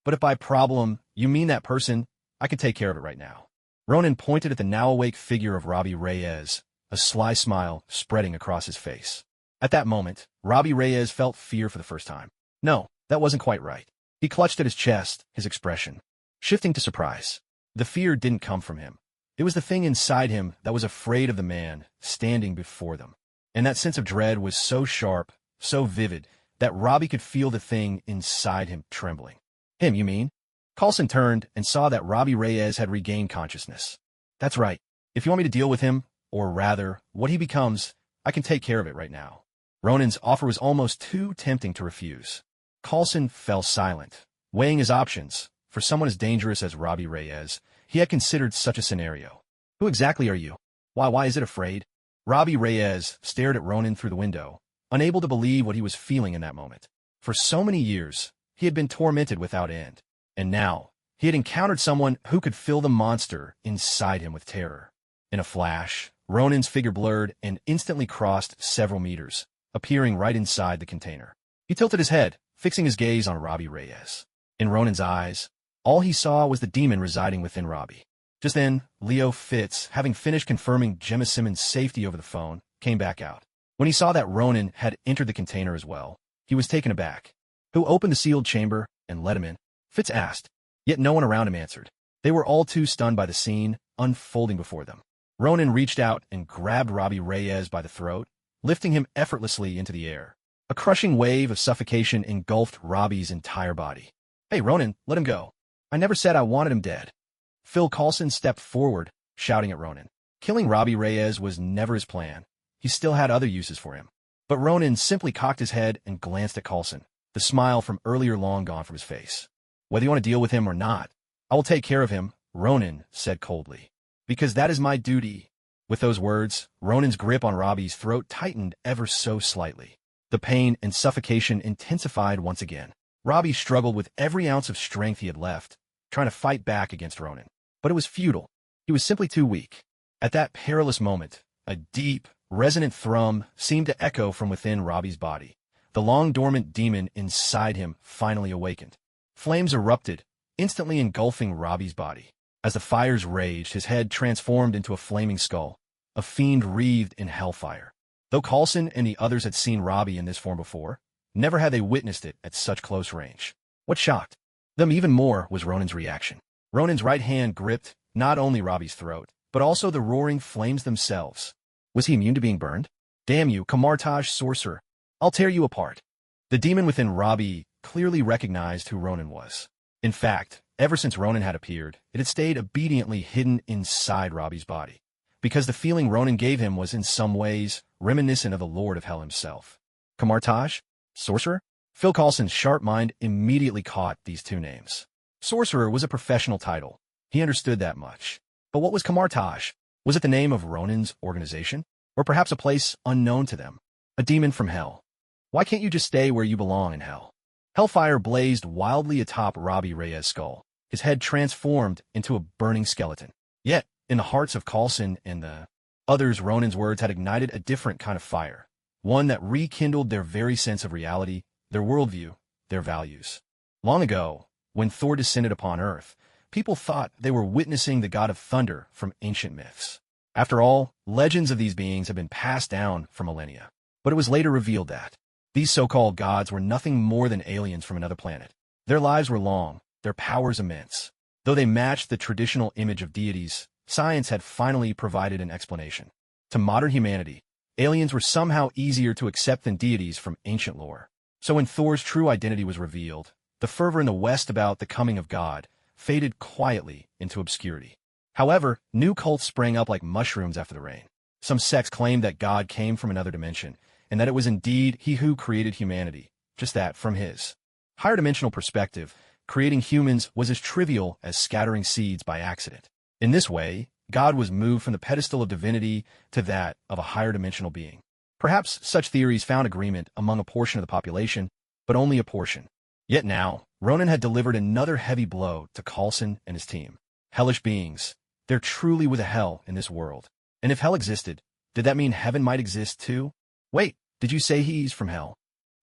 But if by problem, you mean that person, I can take care of it right now. Ronan pointed at the now-awake figure of Robbie Reyes, a sly smile spreading across his face. At that moment, Robbie Reyes felt fear for the first time. No, that wasn't quite right. He clutched at his chest, his expression shifting to surprise. The fear didn't come from him. It was the thing inside him that was afraid of the man standing before them. And that sense of dread was so sharp, so vivid, that Robbie could feel the thing inside him trembling. Him, you mean? Coulson turned and saw that Robbie Reyes had regained consciousness. That's right. If you want me to deal with him, or rather, what he becomes, I can take care of it right now. Ronan's offer was almost too tempting to refuse. Coulson fell silent, weighing his options. For someone as dangerous as Robbie Reyes, he had considered such a scenario. Who exactly are you? Why is it afraid? Robbie Reyes stared at Ronan through the window, unable to believe what he was feeling in that moment. For so many years, he had been tormented without end. And now, he had encountered someone who could fill the monster inside him with terror. In a flash, Ronan's figure blurred and instantly crossed several meters, appearing right inside the container. He tilted his head, fixing his gaze on Robbie Reyes. In Ronan's eyes, all he saw was the demon residing within Robbie. Just then, Leo Fitz, having finished confirming Gemma Simmons' safety over the phone, came back out. When he saw that Ronan had entered the container as well, he was taken aback. Who opened the sealed chamber and let him in? Fitz asked, yet no one around him answered. They were all too stunned by the scene unfolding before them. Ronan reached out and grabbed Robbie Reyes by the throat, lifting him effortlessly into the air. A crushing wave of suffocation engulfed Robbie's entire body. Hey, Ronan, let him go. I never said I wanted him dead. Phil Coulson stepped forward, shouting at Ronan. Killing Robbie Reyes was never his plan. He still had other uses for him. But Ronan simply cocked his head and glanced at Coulson, the smile from earlier long gone from his face. Whether you want to deal with him or not, I will take care of him, Ronan said coldly. Because that is my duty. With those words, Ronan's grip on Robbie's throat tightened ever so slightly. The pain and suffocation intensified once again. Robbie struggled with every ounce of strength he had left, trying to fight back against Ronan. But it was futile. He was simply too weak. At that perilous moment, a deep, resonant thrum seemed to echo from within Robbie's body. The long-dormant demon inside him finally awakened. Flames erupted, instantly engulfing Robbie's body. As the fires raged, his head transformed into a flaming skull, a fiend wreathed in hellfire. Though Coulson and the others had seen Robbie in this form before, never had they witnessed it at such close range. What shocked them even more was Ronan's reaction. Ronan's right hand gripped not only Robbie's throat, but also the roaring flames themselves. Was he immune to being burned? Damn you, Kamartaj sorcerer. I'll tear you apart. The demon within Robbie clearly recognized who Ronan was. In fact, ever since Ronan had appeared, it had stayed obediently hidden inside Robbie's body, because the feeling Ronan gave him was in some ways reminiscent of the Lord of Hell himself. Kamartaj? Sorcerer? Phil Coulson's sharp mind immediately caught these two names. Sorcerer was a professional title. He understood that much. But what was Kamartaj? Was it the name of Ronan's organization? Or perhaps a place unknown to them? A demon from hell? Why can't you just stay where you belong in hell? Hellfire blazed wildly atop Robbie Reyes' skull, his head transformed into a burning skeleton. Yet, in the hearts of Coulson and the others, Ronan's words had ignited a different kind of fire, one that rekindled their very sense of reality, their worldview, their values. Long ago, when Thor descended upon Earth, people thought they were witnessing the god of thunder from ancient myths. After all, legends of these beings have been passed down for millennia. But it was later revealed that these so-called gods were nothing more than aliens from another planet. Their lives were long, their powers immense. Though they matched the traditional image of deities, science had finally provided an explanation. To modern humanity, aliens were somehow easier to accept than deities from ancient lore. So when Thor's true identity was revealed, the fervor in the West about the coming of God faded quietly into obscurity. However, new cults sprang up like mushrooms after the rain. Some sects claimed that God came from another dimension, and that it was indeed he who created humanity, just that from his higher dimensional perspective, creating humans was as trivial as scattering seeds by accident. In this way, God was moved from the pedestal of divinity to that of a higher dimensional being. Perhaps such theories found agreement among a portion of the population, but only a portion. Yet now, Ronan had delivered another heavy blow to Coulson and his team. Hellish beings. There truly was a hell in this world. And if hell existed, did that mean heaven might exist too? Wait, did you say he's from hell?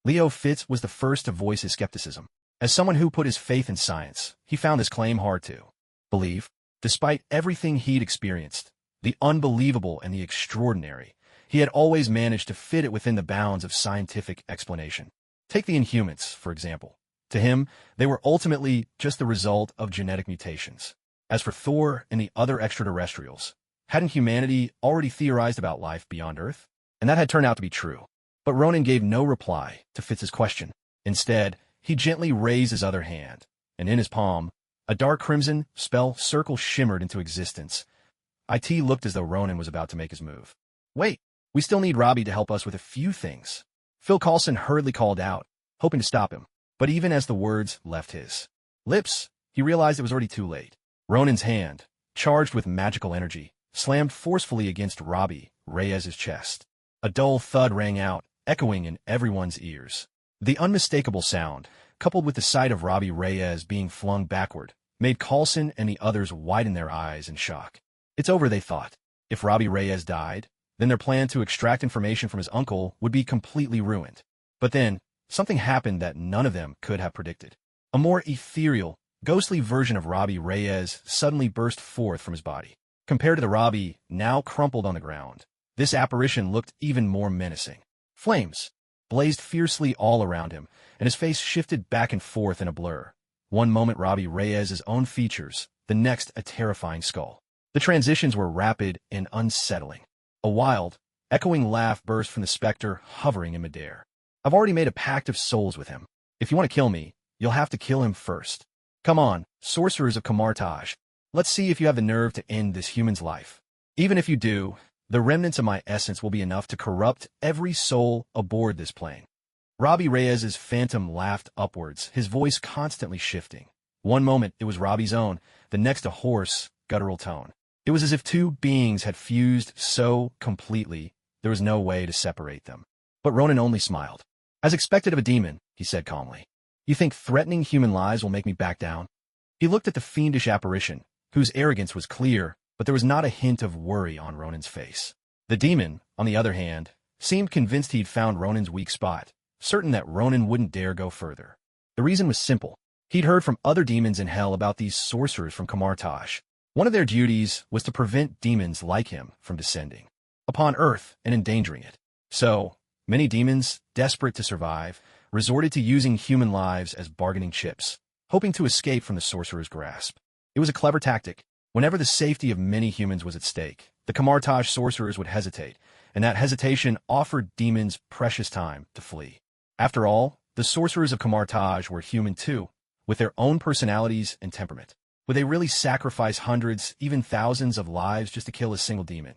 Leo Fitz was the first to voice his skepticism. As someone who put his faith in science, he found this claim hard to believe. Despite everything he'd experienced, the unbelievable and the extraordinary, he had always managed to fit it within the bounds of scientific explanation. Take the Inhumans, for example. To him, they were ultimately just the result of genetic mutations. As for Thor and the other extraterrestrials, hadn't humanity already theorized about life beyond Earth? And that had turned out to be true. But Ronan gave no reply to Fitz's question. Instead, he gently raised his other hand, and in his palm, a dark crimson spell circle shimmered into existence. It looked as though Ronan was about to make his move. Wait, we still need Robbie to help us with a few things. Phil Coulson hurriedly called out, hoping to stop him. But even as the words left his lips, he realized it was already too late. Ronan's hand, charged with magical energy, slammed forcefully against Robbie Reyes's chest. A dull thud rang out, echoing in everyone's ears. The unmistakable sound, coupled with the sight of Robbie Reyes being flung backward, made Coulson and the others widen their eyes in shock. It's over, they thought. If Robbie Reyes died, then their plan to extract information from his uncle would be completely ruined. But then, something happened that none of them could have predicted. A more ethereal, ghostly version of Robbie Reyes suddenly burst forth from his body. Compared to the Robbie now crumpled on the ground, this apparition looked even more menacing. Flames blazed fiercely all around him, and his face shifted back and forth in a blur. One moment Robbie Reyes's own features, the next a terrifying skull. The transitions were rapid and unsettling. A wild, echoing laugh burst from the specter hovering in midair. I've already made a pact of souls with him. If you want to kill me, you'll have to kill him first. Come on, sorcerers of Kamartaj. Let's see if you have the nerve to end this human's life. Even if you do, the remnants of my essence will be enough to corrupt every soul aboard this plane. Robbie Reyes's phantom laughed upwards, his voice constantly shifting. One moment it was Robbie's own, the next a hoarse, guttural tone. It was as if two beings had fused so completely there was no way to separate them. But Ronan only smiled. As expected of a demon, he said calmly. You think threatening human lives will make me back down? He looked at the fiendish apparition, whose arrogance was clear, but there was not a hint of worry on Ronan's face. The demon, on the other hand, seemed convinced he'd found Ronan's weak spot, certain that Ronan wouldn't dare go further. The reason was simple. He'd heard from other demons in hell about these sorcerers from Kamartaj. One of their duties was to prevent demons like him from descending upon Earth and endangering it. So, many demons, desperate to survive, resorted to using human lives as bargaining chips, hoping to escape from the sorcerer's grasp. It was a clever tactic. Whenever the safety of many humans was at stake, the Kamartaj sorcerers would hesitate, and that hesitation offered demons precious time to flee. After all, the sorcerers of Kamartaj were human too, with their own personalities and temperament. Would they really sacrifice hundreds, even thousands of lives just to kill a single demon?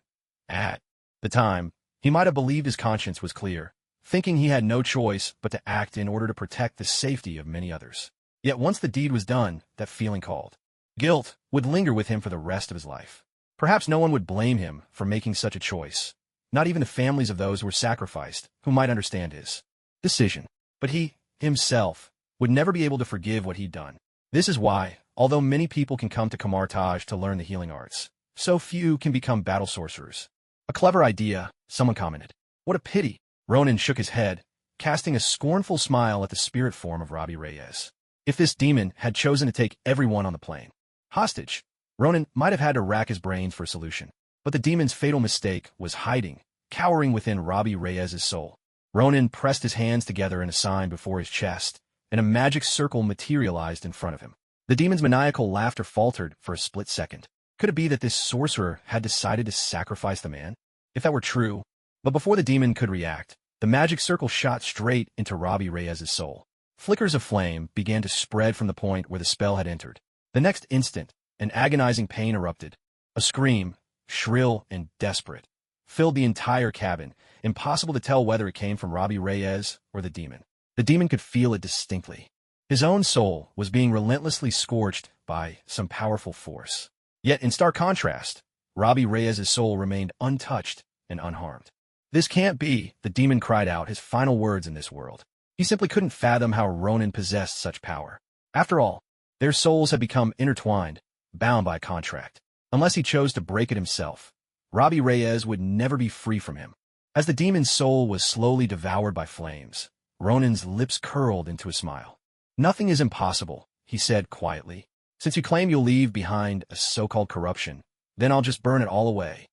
At the time, he might have believed his conscience was clear, thinking he had no choice but to act in order to protect the safety of many others. Yet once the deed was done, that feeling called guilt would linger with him for the rest of his life. Perhaps no one would blame him for making such a choice, not even the families of those who were sacrificed, who might understand his decision. But he, himself, would never be able to forgive what he'd done. This is why, although many people can come to Kamartaj to learn the healing arts, so few can become battle sorcerers. A clever idea, someone commented. What a pity. Ronan shook his head, casting a scornful smile at the spirit form of Robbie Reyes. If this demon had chosen to take everyone on the plane hostage, Ronan might have had to rack his brains for a solution. But the demon's fatal mistake was hiding, cowering within Robbie Reyes's soul. Ronan pressed his hands together in a sign before his chest, and a magic circle materialized in front of him. The demon's maniacal laughter faltered for a split second. Could it be that this sorcerer had decided to sacrifice the man? If that were true, but before the demon could react, the magic circle shot straight into Robbie Reyes's soul. Flickers of flame began to spread from the point where the spell had entered. The next instant, an agonizing pain erupted. A scream, shrill and desperate, filled the entire cabin, impossible to tell whether it came from Robbie Reyes or the demon. The demon could feel it distinctly. His own soul was being relentlessly scorched by some powerful force. Yet, in stark contrast, Robbie Reyes's soul remained untouched and unharmed. This can't be, the demon cried out, his final words in this world. He simply couldn't fathom how Ronan possessed such power. After all, their souls had become intertwined, bound by contract. Unless he chose to break it himself, Robbie Reyes would never be free from him. As the demon's soul was slowly devoured by flames, Ronan's lips curled into a smile. Nothing is impossible, he said quietly. Since you claim you'll leave behind a so-called corruption, then I'll just burn it all away.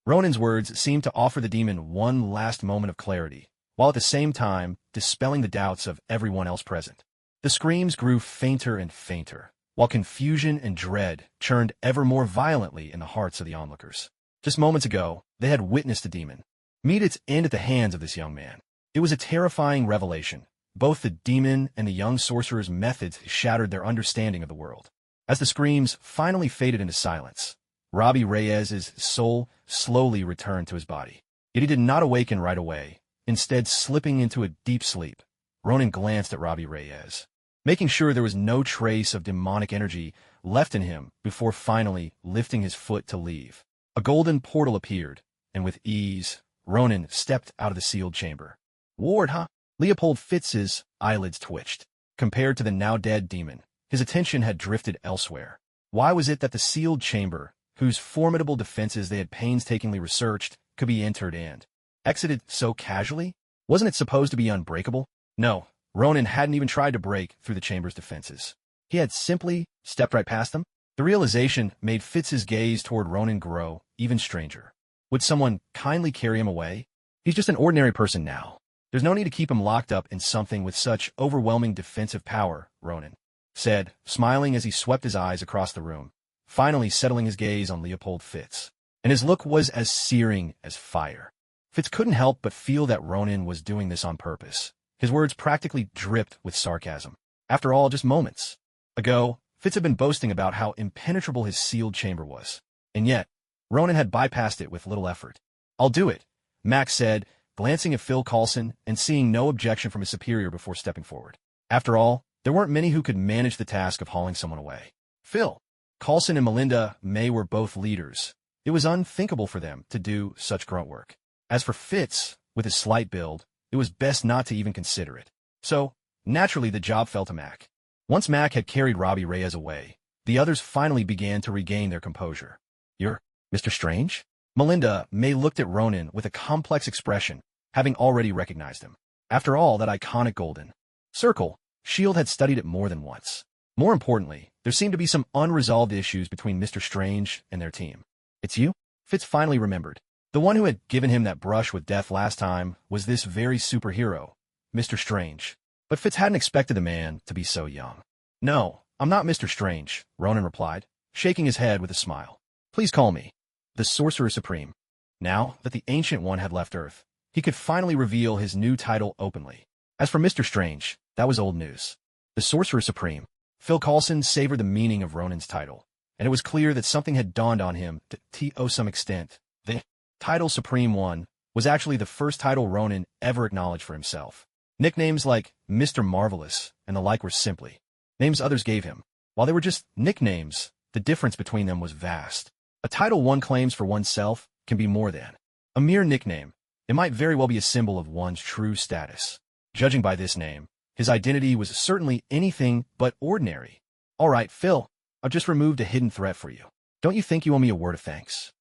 Ronan's words seemed to offer the demon one last moment of clarity, while at the same time dispelling the doubts of everyone else present. The screams grew fainter and fainter, while confusion and dread churned ever more violently in the hearts of the onlookers. Just moments ago, they had witnessed a demon meet its end at the hands of this young man. It was a terrifying revelation. Both the demon and the young sorcerer's methods shattered their understanding of the world. As the screams finally faded into silence, Robbie Reyes's soul slowly returned to his body. Yet he did not awaken right away, instead slipping into a deep sleep. Ronan glanced at Robbie Reyes, making sure there was no trace of demonic energy left in him before finally lifting his foot to leave. A golden portal appeared, and with ease, Ronan stepped out of the sealed chamber. Ward, huh? Leopold Fitz's eyelids twitched. Compared to the now-dead demon, his attention had drifted elsewhere. Why was it that the sealed chamber, whose formidable defenses they had painstakingly researched, could be entered and exited so casually? Wasn't it supposed to be unbreakable? No, Ronan hadn't even tried to break through the chamber's defenses. He had simply stepped right past them. The realization made Fitz's gaze toward Ronan grow even stranger. Would someone kindly carry him away? He's just an ordinary person now. There's no need to keep him locked up in something with such overwhelming defensive power, Ronan said, smiling as he swept his eyes across the room, finally settling his gaze on Leopold Fitz. And his look was as searing as fire. Fitz couldn't help but feel that Ronan was doing this on purpose. His words practically dripped with sarcasm. After all, just moments ago, Fitz had been boasting about how impenetrable his sealed chamber was. And yet, Ronan had bypassed it with little effort. "I'll do it," Max said, glancing at Phil Coulson and seeing no objection from his superior before stepping forward. After all, there weren't many who could manage the task of hauling someone away. Phil, Coulson, and Melinda May were both leaders. It was unthinkable for them to do such grunt work. As for Fitz, with his slight build, it was best not to even consider it. So, naturally, the job fell to Mac. Once Mac had carried Robbie Reyes away, the others finally began to regain their composure. "You're Mr. Strange?" Melinda May looked at Ronan with a complex expression, having already recognized him. After all, that iconic golden circle, S.H.I.E.L.D. had studied it more than once. More importantly, there seemed to be some unresolved issues between Mr. Strange and their team. "It's you?" Fitz finally remembered. The one who had given him that brush with death last time was this very superhero, Mr. Strange. But Fitz hadn't expected the man to be so young. "No, I'm not Mr. Strange," Ronan replied, shaking his head with a smile. "Please call me the Sorcerer Supreme." Now that the Ancient One had left Earth, he could finally reveal his new title openly. As for Mr. Strange, that was old news. The Sorcerer Supreme. Phil Coulson savored the meaning of Ronan's title, and it was clear that something had dawned on him to some extent. The title Supreme One was actually the first title Ronan ever acknowledged for himself. Nicknames like Mr. Marvelous and the like were simply names others gave him. While they were just nicknames, the difference between them was vast. A title one claims for oneself can be more than a mere nickname. It might very well be a symbol of one's true status. Judging by this name, his identity was certainly anything but ordinary. "All right, Phil, I've just removed a hidden threat for you. Don't you think you owe me a word of thanks?"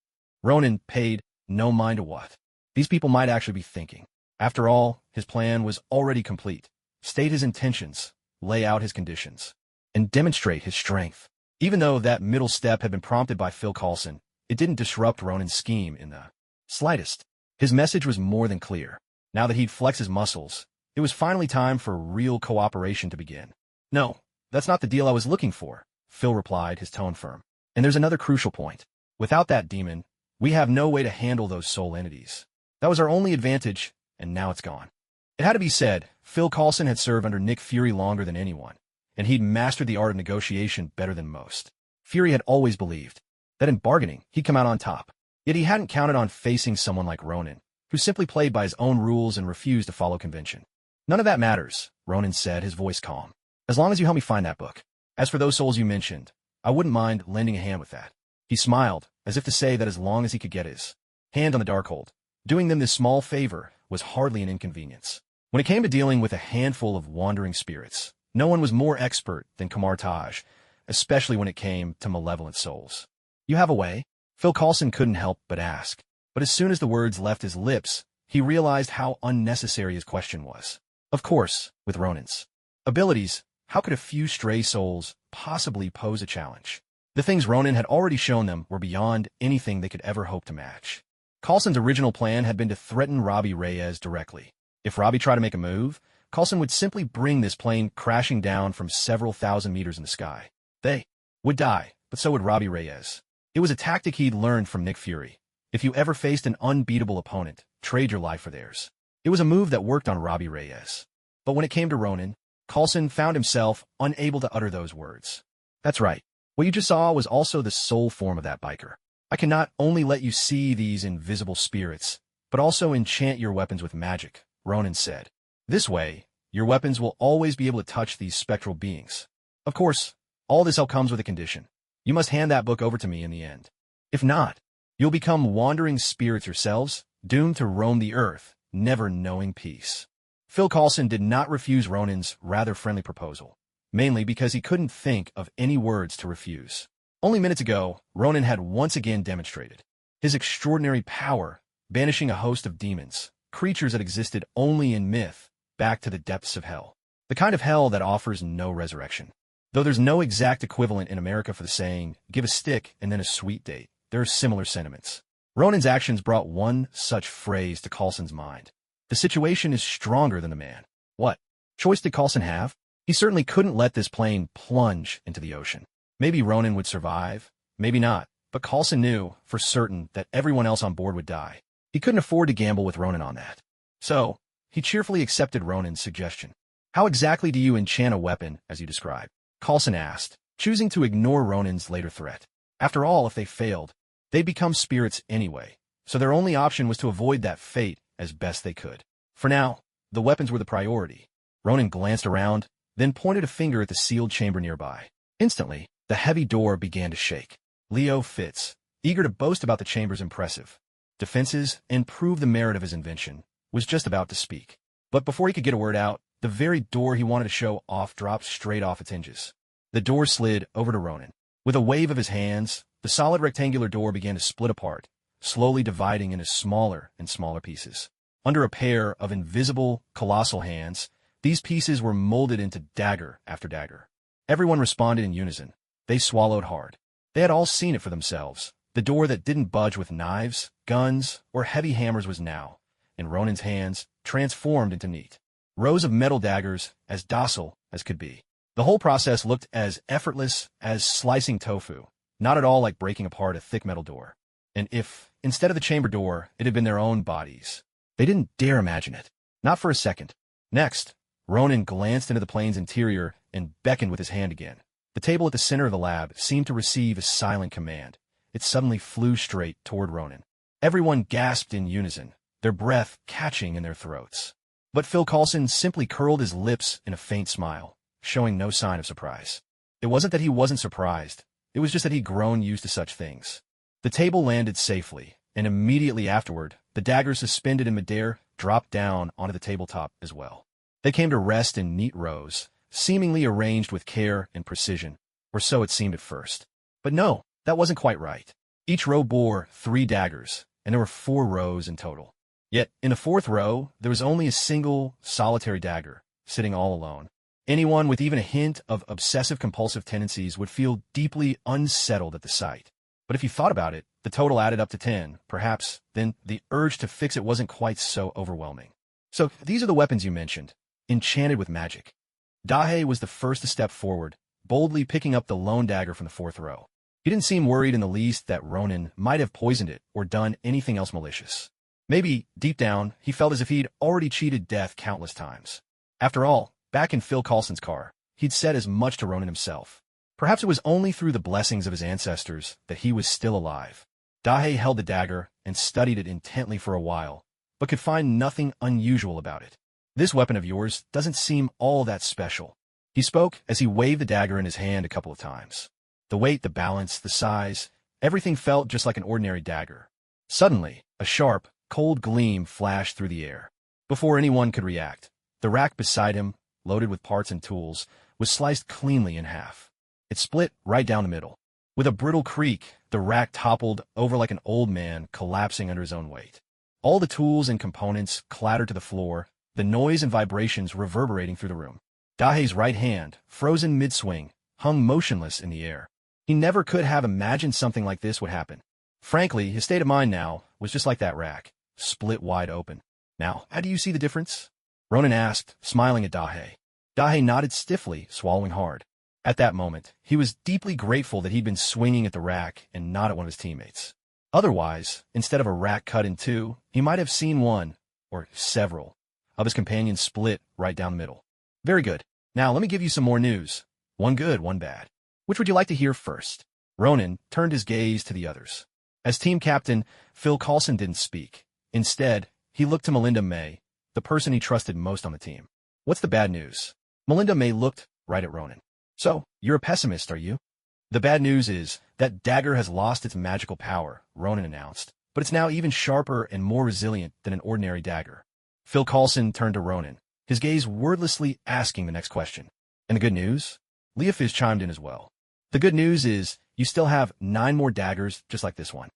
Ronan paid no mind to what these people might actually be thinking. After all, his plan was already complete. State his intentions, lay out his conditions, and demonstrate his strength. Even though that middle step had been prompted by Phil Coulson, it didn't disrupt Ronan's scheme in the slightest. His message was more than clear. Now that he'd flexed his muscles, it was finally time for real cooperation to begin. "No, that's not the deal I was looking for," Phil replied, his tone firm. "And there's another crucial point. Without that demon, we have no way to handle those soul entities. That was our only advantage, and now it's gone." It had to be said, Phil Coulson had served under Nick Fury longer than anyone, and he'd mastered the art of negotiation better than most. Fury had always believed that in bargaining, he'd come out on top. Yet he hadn't counted on facing someone like Ronan, who simply played by his own rules and refused to follow convention. "None of that matters," Ronan said, his voice calm. "As long as you help me find that book. As for those souls you mentioned, I wouldn't mind lending a hand with that." He smiled, as if to say that as long as he could get his hand on the Darkhold, doing them this small favor was hardly an inconvenience. When it came to dealing with a handful of wandering spirits, no one was more expert than Kamar Taj, especially when it came to malevolent souls. "You have a way?" Phil Coulson couldn't help but ask. But as soon as the words left his lips, he realized how unnecessary his question was. Of course, with Ronan's abilities, how could a few stray souls possibly pose a challenge? The things Ronan had already shown them were beyond anything they could ever hope to match. Coulson's original plan had been to threaten Robbie Reyes directly. If Robbie tried to make a move, Coulson would simply bring this plane crashing down from several thousand meters in the sky. They would die, but so would Robbie Reyes. It was a tactic he'd learned from Nick Fury. If you ever faced an unbeatable opponent, trade your life for theirs. It was a move that worked on Robbie Reyes. But when it came to Ronan, Coulson found himself unable to utter those words. That's right. What you just saw was also the soul form of that biker. I can not only let you see these invisible spirits, but also enchant your weapons with magic, Ronan said. This way, your weapons will always be able to touch these spectral beings. Of course, all this all comes with a condition. You must hand that book over to me in the end. If not, you'll become wandering spirits yourselves, doomed to roam the earth, never knowing peace. Phil Coulson did not refuse Ronan's rather friendly proposal, mainly because he couldn't think of any words to refuse. Only minutes ago, Ronan had once again demonstrated his extraordinary power, banishing a host of demons, creatures that existed only in myth, back to the depths of hell. The kind of hell that offers no resurrection. Though there's no exact equivalent in America for the saying, give a stick and then a sweet date, there are similar sentiments. Ronan's actions brought one such phrase to Coulson's mind. The situation is stronger than the man. What choice did Coulson have? He certainly couldn't let this plane plunge into the ocean. Maybe Ronan would survive, maybe not, but Coulson knew, for certain, that everyone else on board would die. He couldn't afford to gamble with Ronan on that. So, he cheerfully accepted Ronan's suggestion. How exactly do you enchant a weapon, as you described? Coulson asked, choosing to ignore Ronan's later threat. After all, if they failed, they'd become spirits anyway, so their only option was to avoid that fate as best they could. For now, the weapons were the priority. Ronan glanced around, then pointed a finger at the sealed chamber nearby. Instantly, the heavy door began to shake. Leo Fitz, eager to boast about the chamber's impressive defenses and prove the merit of his invention, was just about to speak. But before he could get a word out, the very door he wanted to show off dropped straight off its hinges. The door slid over to Ronan. With a wave of his hands, the solid rectangular door began to split apart, slowly dividing into smaller and smaller pieces. Under a pair of invisible, colossal hands, these pieces were molded into dagger after dagger. Everyone responded in unison. They swallowed hard. They had all seen it for themselves. The door that didn't budge with knives, guns, or heavy hammers was now, in Ronan's hands, transformed into neat rows of metal daggers, as docile as could be. The whole process looked as effortless as slicing tofu, not at all like breaking apart a thick metal door. And if, instead of the chamber door, it had been their own bodies, they didn't dare imagine it. Not for a second. Next, Ronan glanced into the plane's interior and beckoned with his hand again. The table at the center of the lab seemed to receive a silent command. It suddenly flew straight toward Ronan. Everyone gasped in unison, their breath catching in their throats. But Phil Coulson simply curled his lips in a faint smile, showing no sign of surprise. It wasn't that he wasn't surprised. It was just that he'd grown used to such things. The table landed safely, and immediately afterward, the daggers suspended in midair dropped down onto the tabletop as well. They came to rest in neat rows, seemingly arranged with care and precision, or so it seemed at first. But no, that wasn't quite right. Each row bore 3 daggers, and there were 4 rows in total. Yet, in the 4th row, there was only a single, solitary dagger, sitting all alone. Anyone with even a hint of obsessive-compulsive tendencies would feel deeply unsettled at the sight. But if you thought about it, the total added up to 10, perhaps, then the urge to fix it wasn't quite so overwhelming. So, these are the weapons you mentioned, enchanted with magic. Dahé was the first to step forward, boldly picking up the lone dagger from the 4th row. He didn't seem worried in the least that Ronan might have poisoned it or done anything else malicious. Maybe, deep down, he felt as if he'd already cheated death countless times. After all, back in Phil Coulson's car, he'd said as much to Ronan himself. Perhaps it was only through the blessings of his ancestors that he was still alive. Dahé held the dagger and studied it intently for a while, but could find nothing unusual about it. This weapon of yours doesn't seem all that special. He spoke as he waved the dagger in his hand a couple of times. The weight, the balance, the size, everything felt just like an ordinary dagger. Suddenly, a sharp, cold gleam flashed through the air. Before anyone could react, the rack beside him, loaded with parts and tools, was sliced cleanly in half. It split right down the middle. With a brittle creak, the rack toppled over like an old man collapsing under his own weight. All the tools and components clattered to the floor, the noise and vibrations reverberating through the room. Dahé's right hand, frozen mid-swing, hung motionless in the air. He never could have imagined something like this would happen. Frankly, his state of mind now was just like that rack, split wide open. Now, how do you see the difference? Ronan asked, smiling at Dahé. Dahé nodded stiffly, swallowing hard. At that moment, he was deeply grateful that he'd been swinging at the rack and not at one of his teammates. Otherwise, instead of a rack cut in two, he might have seen one, or several, of his companions split right down the middle. Very good. Now let me give you some more news. One good, one bad. Which would you like to hear first? Ronan turned his gaze to the others. As team captain, Phil Coulson didn't speak. Instead, he looked to Melinda May, the person he trusted most on the team. What's the bad news? Melinda May looked right at Ronan. So, you're a pessimist, are you? The bad news is that dagger has lost its magical power, Ronan announced, but it's now even sharper and more resilient than an ordinary dagger. Phil Coulson turned to Ronan, his gaze wordlessly asking the next question. And the good news? Leafiz chimed in as well. The good news is you still have 9 more daggers just like this one.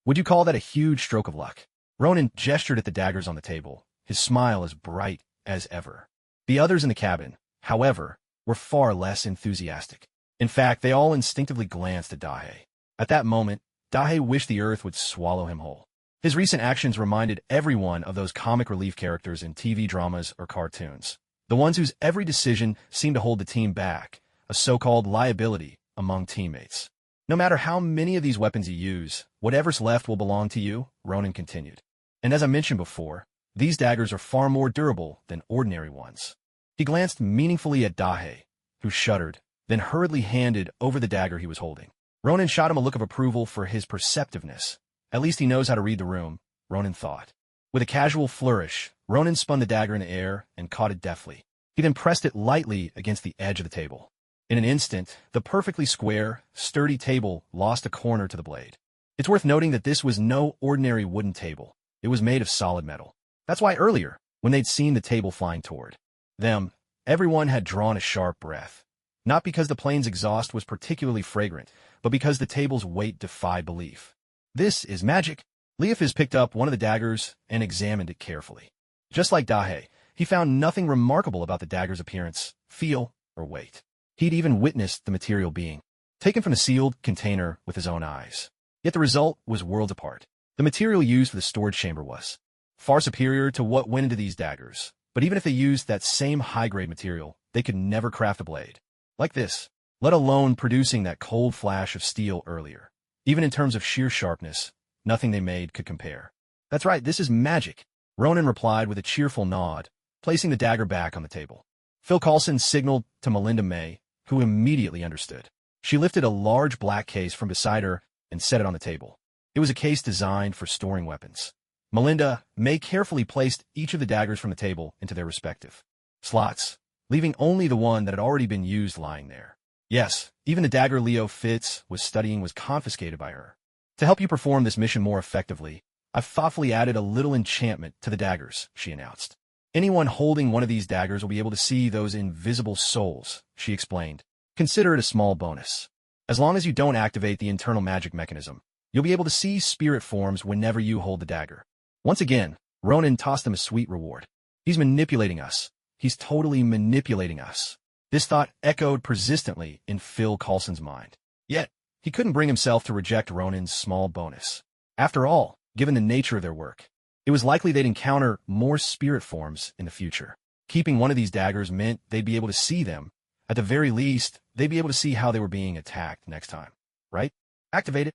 Would you call that a huge stroke of luck? Ronan gestured at the daggers on the table, his smile as bright as ever. The others in the cabin, however, were far less enthusiastic. In fact, they all instinctively glanced at Dahei. At that moment, Dahei wished the earth would swallow him whole. His recent actions reminded everyone of those comic relief characters in TV dramas or cartoons. The ones whose every decision seemed to hold the team back, a so-called liability among teammates. No matter how many of these weapons you use, whatever's left will belong to you, Ronan continued. And as I mentioned before, these daggers are far more durable than ordinary ones. He glanced meaningfully at Dahei, who shuddered, then hurriedly handed over the dagger he was holding. Ronan shot him a look of approval for his perceptiveness. At least he knows how to read the room, Ronan thought. With a casual flourish, Ronan spun the dagger in the air and caught it deftly. He then pressed it lightly against the edge of the table. In an instant, the perfectly square, sturdy table lost a corner to the blade. It's worth noting that this was no ordinary wooden table. It was made of solid metal. That's why earlier, when they'd seen the table flying toward them, everyone had drawn a sharp breath. Not because the plane's exhaust was particularly fragrant, but because the table's weight defied belief. This is magic. Leafiz picked up one of the daggers and examined it carefully. Just like Dahei, he found nothing remarkable about the dagger's appearance, feel, or weight. He'd even witnessed the material being taken from a sealed container with his own eyes. Yet the result was worlds apart. The material used for the storage chamber was far superior to what went into these daggers. But even if they used that same high-grade material, they could never craft a blade like this, let alone producing that cold flash of steel earlier. Even in terms of sheer sharpness, nothing they made could compare. That's right, this is magic, Ronan replied with a cheerful nod, placing the dagger back on the table. Phil Coulson signaled to Melinda May, who immediately understood. She lifted a large black case from beside her and set it on the table. It was a case designed for storing weapons. Melinda May carefully placed each of the daggers from the table into their respective slots, leaving only the one that had already been used lying there. Yes, even the dagger Leo Fitz was studying was confiscated by her. To help you perform this mission more effectively, I've thoughtfully added a little enchantment to the daggers, she announced. Anyone holding one of these daggers will be able to see those invisible souls, she explained. Consider it a small bonus. As long as you don't activate the internal magic mechanism, you'll be able to see spirit forms whenever you hold the dagger. Once again, Ronan tossed him a sweet reward. He's manipulating us. He's totally manipulating us. This thought echoed persistently in Phil Coulson's mind. Yet, he couldn't bring himself to reject Ronan's small bonus. After all, given the nature of their work, it was likely they'd encounter more spirit forms in the future. Keeping one of these daggers meant they'd be able to see them. At the very least, they'd be able to see how they were being attacked next time. Right? Activate it?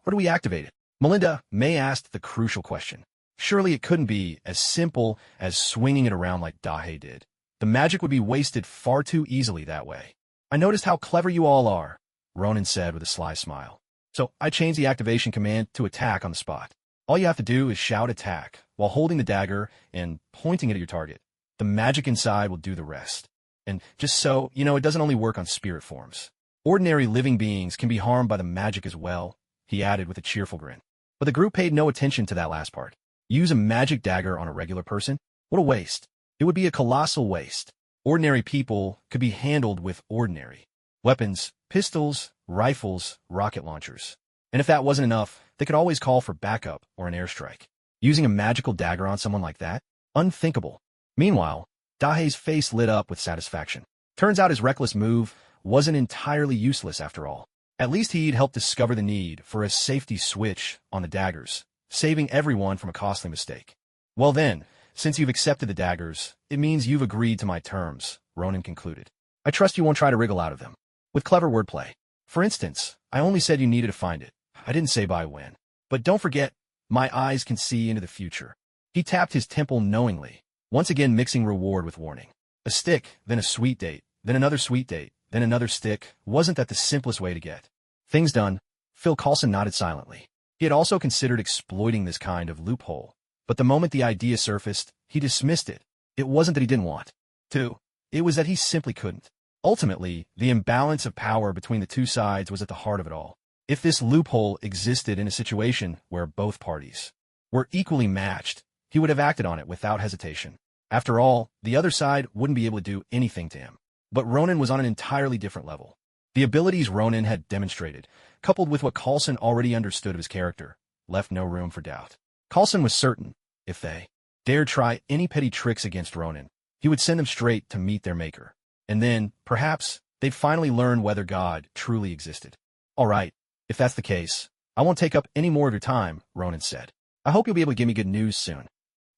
Where do we activate it? Melinda May asked the crucial question. Surely it couldn't be as simple as swinging it around like Dahei did. The magic would be wasted far too easily that way. I noticed how clever you all are, Ronan said with a sly smile. So I changed the activation command to attack on the spot. All you have to do is shout attack while holding the dagger and pointing it at your target. The magic inside will do the rest. And just so, it doesn't only work on spirit forms. Ordinary living beings can be harmed by the magic as well, he added with a cheerful grin. But the group paid no attention to that last part. Use a magic dagger on a regular person? What a waste. It would be a colossal waste. Ordinary people could be handled with ordinary weapons, pistols, rifles, rocket launchers. And if that wasn't enough, they could always call for backup or an airstrike. Using a magical dagger on someone like that? Unthinkable. Meanwhile, Dahei's face lit up with satisfaction. Turns out his reckless move wasn't entirely useless after all. At least he'd helped discover the need for a safety switch on the daggers, saving everyone from a costly mistake. Well then, since you've accepted the daggers, it means you've agreed to my terms, Ronan concluded. I trust you won't try to wriggle out of them. with clever wordplay. For instance, I only said you needed to find it. I didn't say by when. But don't forget, my eyes can see into the future. He tapped his temple knowingly, once again mixing reward with warning. A stick, then a sweet date, then another sweet date, then another stick. Wasn't that the simplest way to get things done? Phil Coulson nodded silently. He had also considered exploiting this kind of loophole. But the moment the idea surfaced, he dismissed it. It wasn't that he didn't want to. It was that he simply couldn't. Ultimately, the imbalance of power between the two sides was at the heart of it all. If this loophole existed in a situation where both parties were equally matched, he would have acted on it without hesitation. After all, the other side wouldn't be able to do anything to him. But Ronan was on an entirely different level. The abilities Ronan had demonstrated, coupled with what Coulson already understood of his character, left no room for doubt. Coulson was certain, if they dared try any petty tricks against Ronan, he would send them straight to meet their maker. And then, perhaps, they'd finally learn whether God truly existed. All right, if that's the case, I won't take up any more of your time, Ronan said. I hope you'll be able to give me good news soon.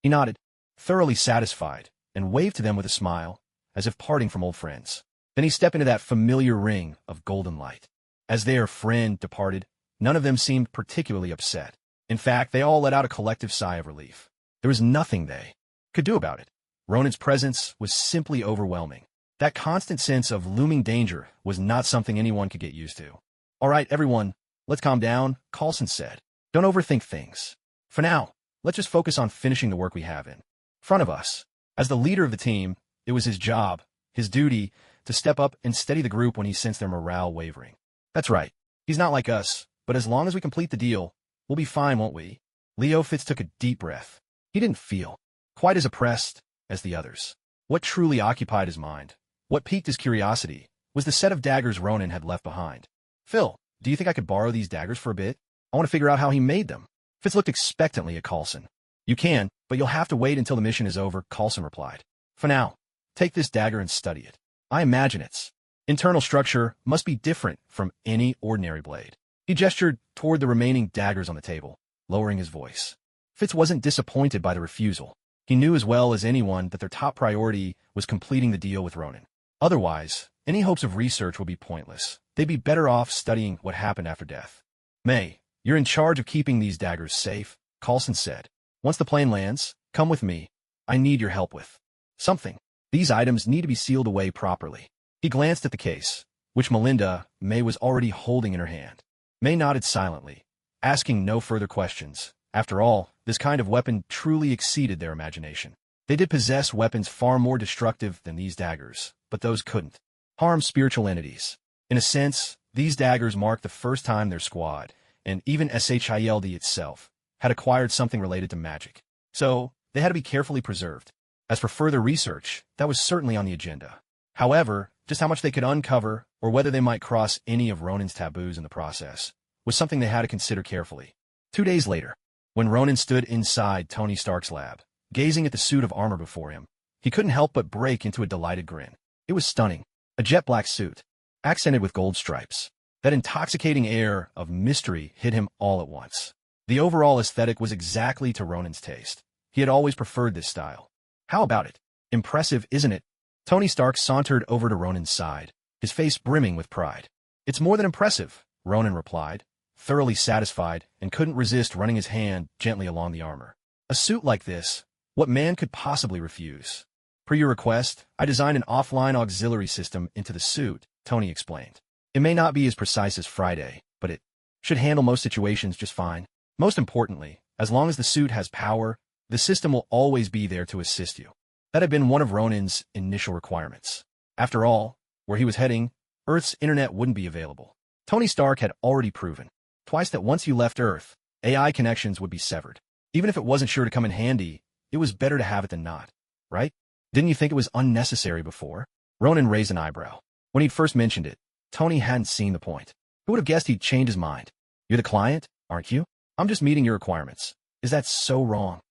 He nodded, thoroughly satisfied, and waved to them with a smile, as if parting from old friends. Then he stepped into that familiar ring of golden light. As their friend departed, none of them seemed particularly upset. In fact, they all let out a collective sigh of relief. There was nothing they could do about it. Ronan's presence was simply overwhelming. That constant sense of looming danger was not something anyone could get used to. All right, everyone, let's calm down, Coulson said. Don't overthink things. For now, let's just focus on finishing the work we have in front of us. As the leader of the team, it was his job, his duty, to step up and steady the group when he sensed their morale wavering. That's right. He's not like us, but as long as we complete the deal, we'll be fine, won't we? Leo Fitz took a deep breath. He didn't feel quite as oppressed as the others. What truly occupied his mind, what piqued his curiosity, was the set of daggers Ronan had left behind. Phil, do you think I could borrow these daggers for a bit? I want to figure out how he made them. Fitz looked expectantly at Coulson. You can, but you'll have to wait until the mission is over, Coulson replied. For now, take this dagger and study it. I imagine its internal structure must be different from any ordinary blade. He gestured toward the remaining daggers on the table, lowering his voice. Fitz wasn't disappointed by the refusal. He knew as well as anyone that their top priority was completing the deal with Ronan. Otherwise, any hopes of research would be pointless. They'd be better off studying what happened after death. May, you're in charge of keeping these daggers safe, Coulson said. Once the plane lands, come with me. I need your help with something. These items need to be sealed away properly. He glanced at the case, which May was already holding in her hand. May nodded silently, asking no further questions. After all, this kind of weapon truly exceeded their imagination. They did possess weapons far more destructive than these daggers, but those couldn't harm spiritual entities. In a sense, these daggers marked the first time their squad, and even SHIELD itself, had acquired something related to magic. So, they had to be carefully preserved. As for further research, that was certainly on the agenda. However, just how much they could uncover, or whether they might cross any of Ronan's taboos in the process, was something they had to consider carefully. 2 days later, when Ronan stood inside Tony Stark's lab, gazing at the suit of armor before him, he couldn't help but break into a delighted grin. It was stunning. A jet-black suit, accented with gold stripes. That intoxicating air of mystery hit him all at once. The overall aesthetic was exactly to Ronan's taste. He had always preferred this style. How about it? Impressive, isn't it? Tony Stark sauntered over to Ronan's side, his face brimming with pride. It's more than impressive, Ronan replied, thoroughly satisfied, and couldn't resist running his hand gently along the armor. A suit like this, what man could possibly refuse? Per your request, I designed an offline auxiliary system into the suit, Tony explained. It may not be as precise as Friday, but it should handle most situations just fine. Most importantly, as long as the suit has power, the system will always be there to assist you. That had been one of Ronan's initial requirements. After all, where he was heading, Earth's internet wouldn't be available. Tony Stark had already proven twice that once you left Earth, AI connections would be severed. Even if it wasn't sure to come in handy, it was better to have it than not, right? Didn't you think it was unnecessary before? Ronan raised an eyebrow. When he'd first mentioned it, Tony hadn't seen the point. Who would have guessed he'd changed his mind? You're the client, aren't you? I'm just meeting your requirements. Is that so wrong?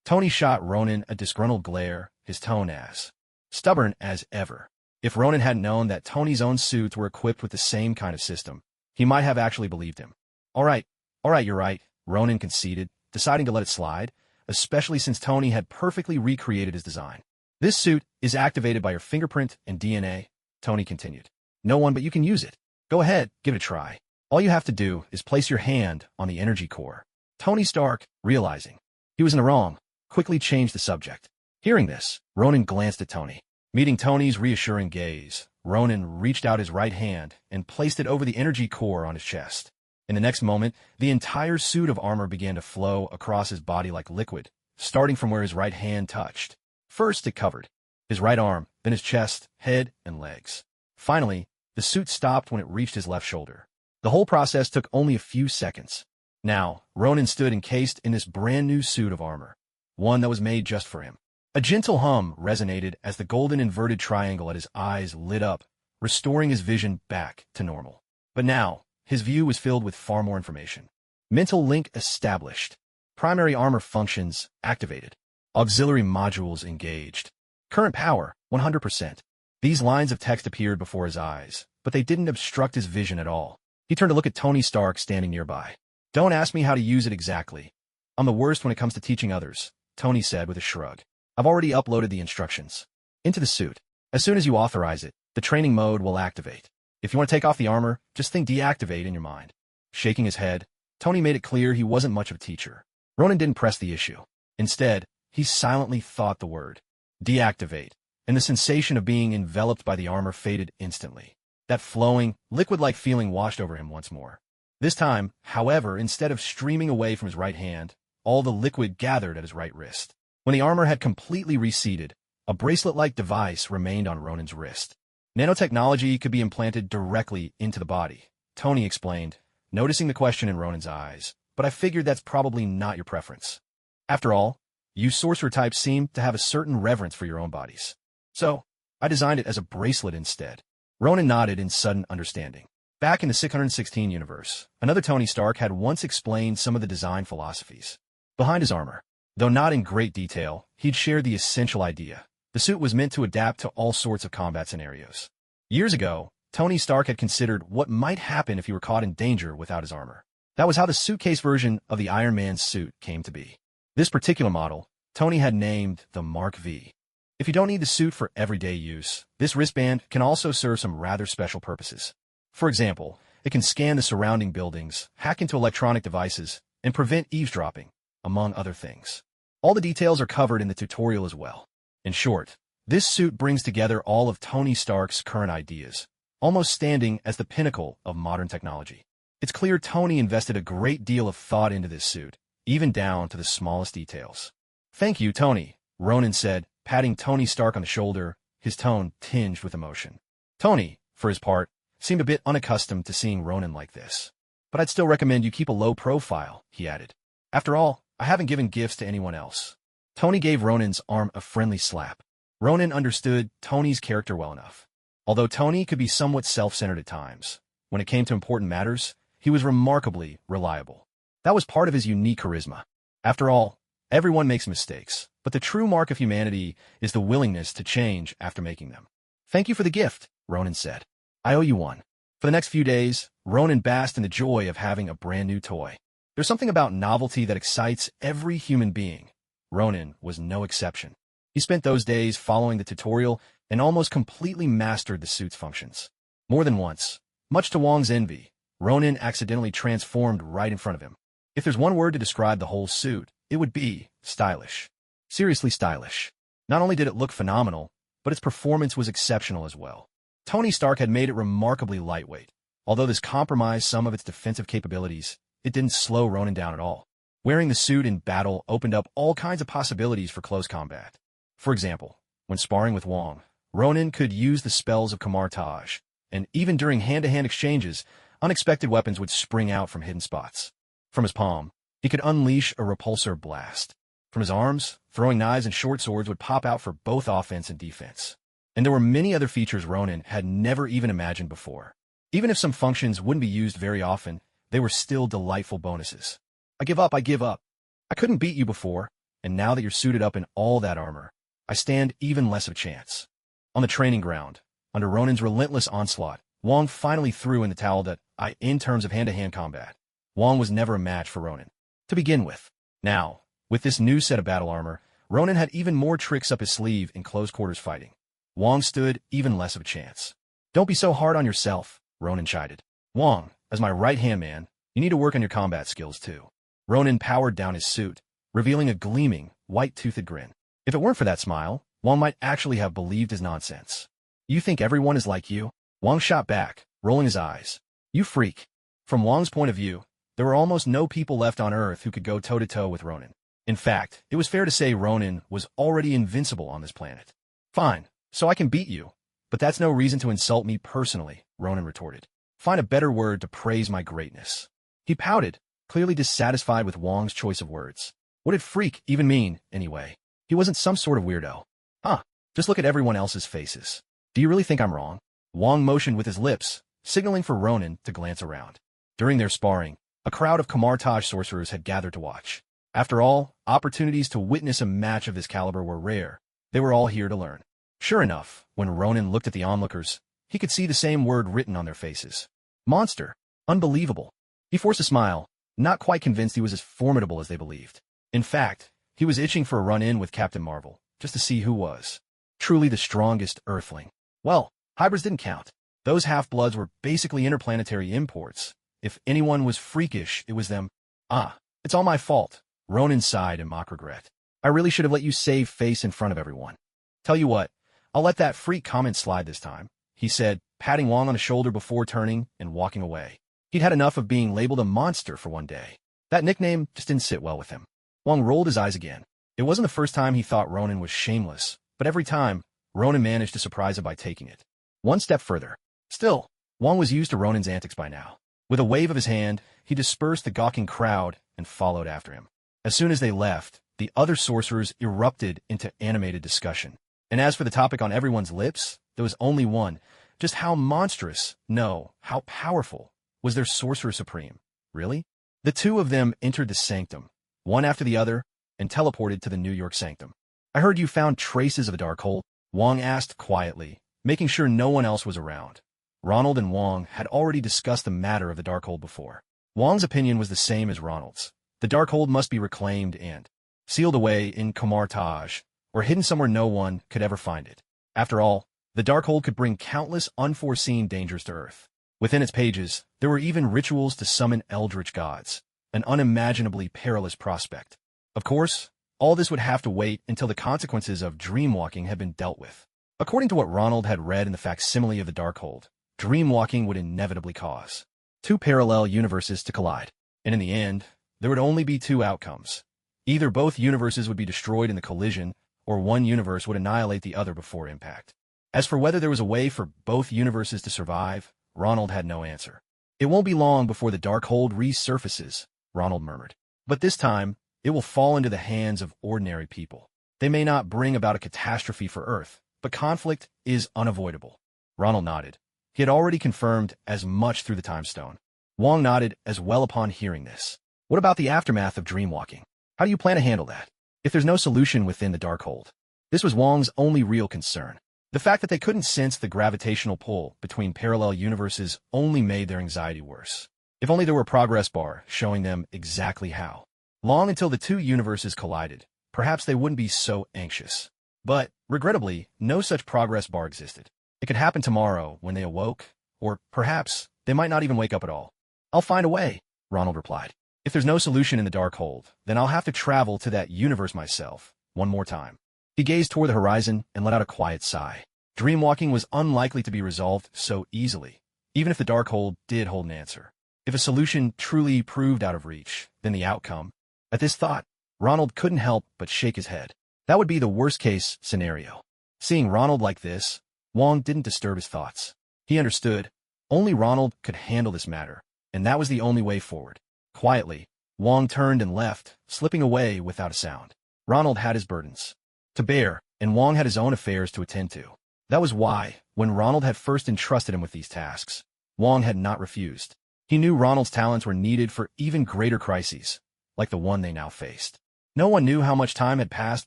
Tony shot Ronan a disgruntled glare, his tone as stubborn as ever. If Ronan hadn't known that Tony's own suits were equipped with the same kind of system, he might have actually believed him. All right, you're right, Ronan conceded, deciding to let it slide, especially since Tony had perfectly recreated his design. This suit is activated by your fingerprint and DNA, Tony continued. No one but you can use it. Go ahead, give it a try. All you have to do is place your hand on the energy core. Tony Stark, realizing he was in the wrong, quickly changed the subject. Hearing this, Ronan glanced at Tony. Meeting Tony's reassuring gaze, Ronan reached out his right hand and placed it over the energy core on his chest. In the next moment, the entire suit of armor began to flow across his body like liquid, starting from where his right hand touched. First, it covered his right arm, then his chest, head, and legs. Finally, the suit stopped when it reached his left shoulder. The whole process took only a few seconds. Now, Ronan stood encased in this brand new suit of armor, one that was made just for him. A gentle hum resonated as the golden inverted triangle at his eyes lit up, restoring his vision back to normal. But now, his view was filled with far more information. Mental link established. Primary armor functions activated. Auxiliary modules engaged. Current power, 100%. These lines of text appeared before his eyes, but they didn't obstruct his vision at all. He turned to look at Tony Stark standing nearby. Don't ask me how to use it exactly. I'm the worst when it comes to teaching others, Tony said with a shrug. I've already uploaded the instructions into the suit. As soon as you authorize it, the training mode will activate. If you want to take off the armor, just think deactivate in your mind. Shaking his head, Tony made it clear he wasn't much of a teacher. Ronan didn't press the issue. Instead, he silently thought the word deactivate, and the sensation of being enveloped by the armor faded instantly. That flowing, liquid-like feeling washed over him once more. This time, however, instead of streaming away from his right hand, all the liquid gathered at his right wrist. When the armor had completely receded, a bracelet-like device remained on Ronan's wrist. Nanotechnology could be implanted directly into the body, Tony explained, noticing the question in Ronan's eyes. But I figured that's probably not your preference. After all, you sorcerer types seem to have a certain reverence for your own bodies. So, I designed it as a bracelet instead. Ronan nodded in sudden understanding. Back in the 616 universe, another Tony Stark had once explained some of the design philosophies behind his armor. Though not in great detail, he'd shared the essential idea. The suit was meant to adapt to all sorts of combat scenarios. Years ago, Tony Stark had considered what might happen if he were caught in danger without his armor. That was how the suitcase version of the Iron Man suit came to be. This particular model, Tony had named the Mark V. If you don't need the suit for everyday use, this wristband can also serve some rather special purposes. For example, it can scan the surrounding buildings, hack into electronic devices, and prevent eavesdropping, among other things. All the details are covered in the tutorial as well. In short, this suit brings together all of Tony Stark's current ideas, almost standing as the pinnacle of modern technology. It's clear Tony invested a great deal of thought into this suit, even down to the smallest details. Thank you, Tony, Ronan said, patting Tony Stark on the shoulder, his tone tinged with emotion. Tony, for his part, seemed a bit unaccustomed to seeing Ronan like this. But I'd still recommend you keep a low profile, he added. After all, I haven't given gifts to anyone else. Tony gave Ronan's arm a friendly slap. Ronan understood Tony's character well enough. Although Tony could be somewhat self-centered at times, when it came to important matters, he was remarkably reliable. That was part of his unique charisma. After all, everyone makes mistakes, but the true mark of humanity is the willingness to change after making them. Thank you for the gift, Ronan said. I owe you one. For the next few days, Ronan basked in the joy of having a brand new toy. There's something about novelty that excites every human being. Ronan was no exception. He spent those days following the tutorial and almost completely mastered the suit's functions. More than once, much to Wong's envy, Ronan accidentally transformed right in front of him. If there's one word to describe the whole suit, it would be stylish. Seriously stylish. Not only did it look phenomenal, but its performance was exceptional as well. Tony Stark had made it remarkably lightweight. Although this compromised some of its defensive capabilities, it didn't slow Ronan down at all. Wearing the suit in battle opened up all kinds of possibilities for close combat. For example, when sparring with Wong, Ronan could use the spells of Kamartage, and even during hand-to-hand exchanges, unexpected weapons would spring out from hidden spots. From his palm, he could unleash a repulsor blast. From his arms, throwing knives and short swords would pop out for both offense and defense. And there were many other features Ronan had never even imagined before. Even if some functions wouldn't be used very often, they were still delightful bonuses. I give up. I couldn't beat you before, and now that you're suited up in all that armor, I stand even less of a chance. On the training ground, under Ronan's relentless onslaught, Wong finally threw in the towel that, in terms of hand-to-hand combat, Wong was never a match for Ronan. To begin with. Now, with this new set of battle armor, Ronan had even more tricks up his sleeve in close-quarters fighting. Wong stood even less of a chance. Don't be so hard on yourself, Ronan chided. Wong, as my right-hand man, you need to work on your combat skills too. Ronan powered down his suit, revealing a gleaming, white-toothed grin. If it weren't for that smile, Wong might actually have believed his nonsense. You think everyone is like you? Wong shot back, rolling his eyes. You freak. From Wong's point of view, there were almost no people left on Earth who could go toe-to-toe with Ronan. In fact, it was fair to say Ronan was already invincible on this planet. Fine, so I can beat you. But that's no reason to insult me personally, Ronan retorted. Find a better word to praise my greatness. He pouted, clearly dissatisfied with Wong's choice of words. What did freak even mean, anyway? He wasn't some sort of weirdo. Huh, just look at everyone else's faces. Do you really think I'm wrong? Wong motioned with his lips, signaling for Ronan to glance around. During their sparring, a crowd of Kamartaj sorcerers had gathered to watch. After all, opportunities to witness a match of this caliber were rare. They were all here to learn. Sure enough, when Ronan looked at the onlookers, he could see the same word written on their faces. Monster. Unbelievable. He forced a smile, not quite convinced he was as formidable as they believed. In fact, he was itching for a run-in with Captain Marvel, just to see who was truly the strongest Earthling. Well, hybrids didn't count. Those half-bloods were basically interplanetary imports. If anyone was freakish, it was them. Ah, it's all my fault. Ronan sighed in mock regret. I really should have let you save face in front of everyone. Tell you what, I'll let that freak comment slide this time, he said, patting Wong on the shoulder before turning and walking away. He'd had enough of being labeled a monster for one day. That nickname just didn't sit well with him. Wong rolled his eyes again. It wasn't the first time he thought Ronan was shameless, but every time, Ronan managed to surprise him by taking it one step further. Still, Wong was used to Ronan's antics by now. With a wave of his hand, he dispersed the gawking crowd and followed after him. As soon as they left, the other sorcerers erupted into animated discussion. And as for the topic on everyone's lips, there was only one. Just how monstrous, no, how powerful, was their Sorcerer Supreme? Really? The two of them entered the sanctum, one after the other, and teleported to the New York sanctum. I heard you found traces of a Darkhold, Wong asked quietly, making sure no one else was around. Ronald and Wong had already discussed the matter of the Darkhold before. Wong's opinion was the same as Ronald's. The Darkhold must be reclaimed and sealed away in Kamartaj, or hidden somewhere no one could ever find it. After all, the Darkhold could bring countless unforeseen dangers to Earth. Within its pages, there were even rituals to summon eldritch gods, an unimaginably perilous prospect. Of course, all this would have to wait until the consequences of dreamwalking had been dealt with. According to what Ronald had read in the facsimile of the Darkhold, dreamwalking would inevitably cause two parallel universes to collide, and in the end, there would only be two outcomes. Either both universes would be destroyed in the collision, or one universe would annihilate the other before impact. As for whether there was a way for both universes to survive, Ronald had no answer. It won't be long before the Darkhold resurfaces, Ronald murmured. But this time, it will fall into the hands of ordinary people. They may not bring about a catastrophe for Earth, but conflict is unavoidable. Ronald nodded. He had already confirmed as much through the Time Stone. Wong nodded as well upon hearing this. What about the aftermath of dreamwalking? How do you plan to handle that? If there's no solution within the Darkhold? This was Wong's only real concern. The fact that they couldn't sense the gravitational pull between parallel universes only made their anxiety worse. If only there were a progress bar showing them exactly how. Long until the two universes collided, perhaps they wouldn't be so anxious. But, regrettably, no such progress bar existed. It could happen tomorrow when they awoke, or perhaps they might not even wake up at all. I'll find a way, Ronald replied. If there's no solution in the Darkhold, then I'll have to travel to that universe myself, one more time. He gazed toward the horizon and let out a quiet sigh. Dreamwalking was unlikely to be resolved so easily, even if the Darkhold did hold an answer. If a solution truly proved out of reach, then the outcome. At this thought, Ronald couldn't help but shake his head. That would be the worst-case scenario. Seeing Ronald like this, Wong didn't disturb his thoughts. He understood. Only Ronald could handle this matter, and that was the only way forward. Quietly, Wong turned and left, slipping away without a sound. Ronald had his burdens to bear, and Wong had his own affairs to attend to. That was why, when Ronald had first entrusted him with these tasks, Wong had not refused. He knew Ronald's talents were needed for even greater crises, like the one they now faced. No one knew how much time had passed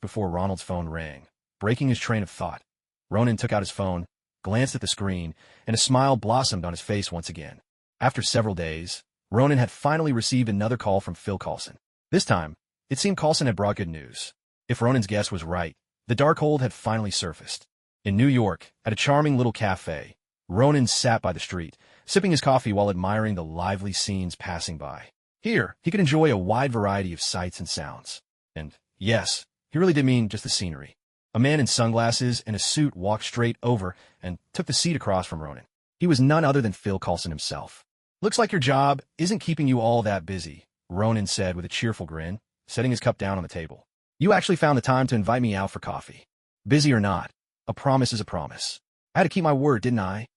before Ronald's phone rang, breaking his train of thought. Ronan took out his phone, glanced at the screen, and a smile blossomed on his face once again. After several days, Ronan had finally received another call from Phil Coulson. This time, it seemed Coulson had brought good news. If Ronan's guess was right, the Darkhold had finally surfaced. In New York, at a charming little cafe, Ronan sat by the street, sipping his coffee while admiring the lively scenes passing by. Here, he could enjoy a wide variety of sights and sounds. And, yes, he really did mean just the scenery. A man in sunglasses and a suit walked straight over and took the seat across from Ronan. He was none other than Phil Coulson himself. "Looks like your job isn't keeping you all that busy," Ronan said with a cheerful grin, setting his cup down on the table. "You actually found the time to invite me out for coffee. Busy or not, a promise is a promise. I had to keep my word, didn't I?"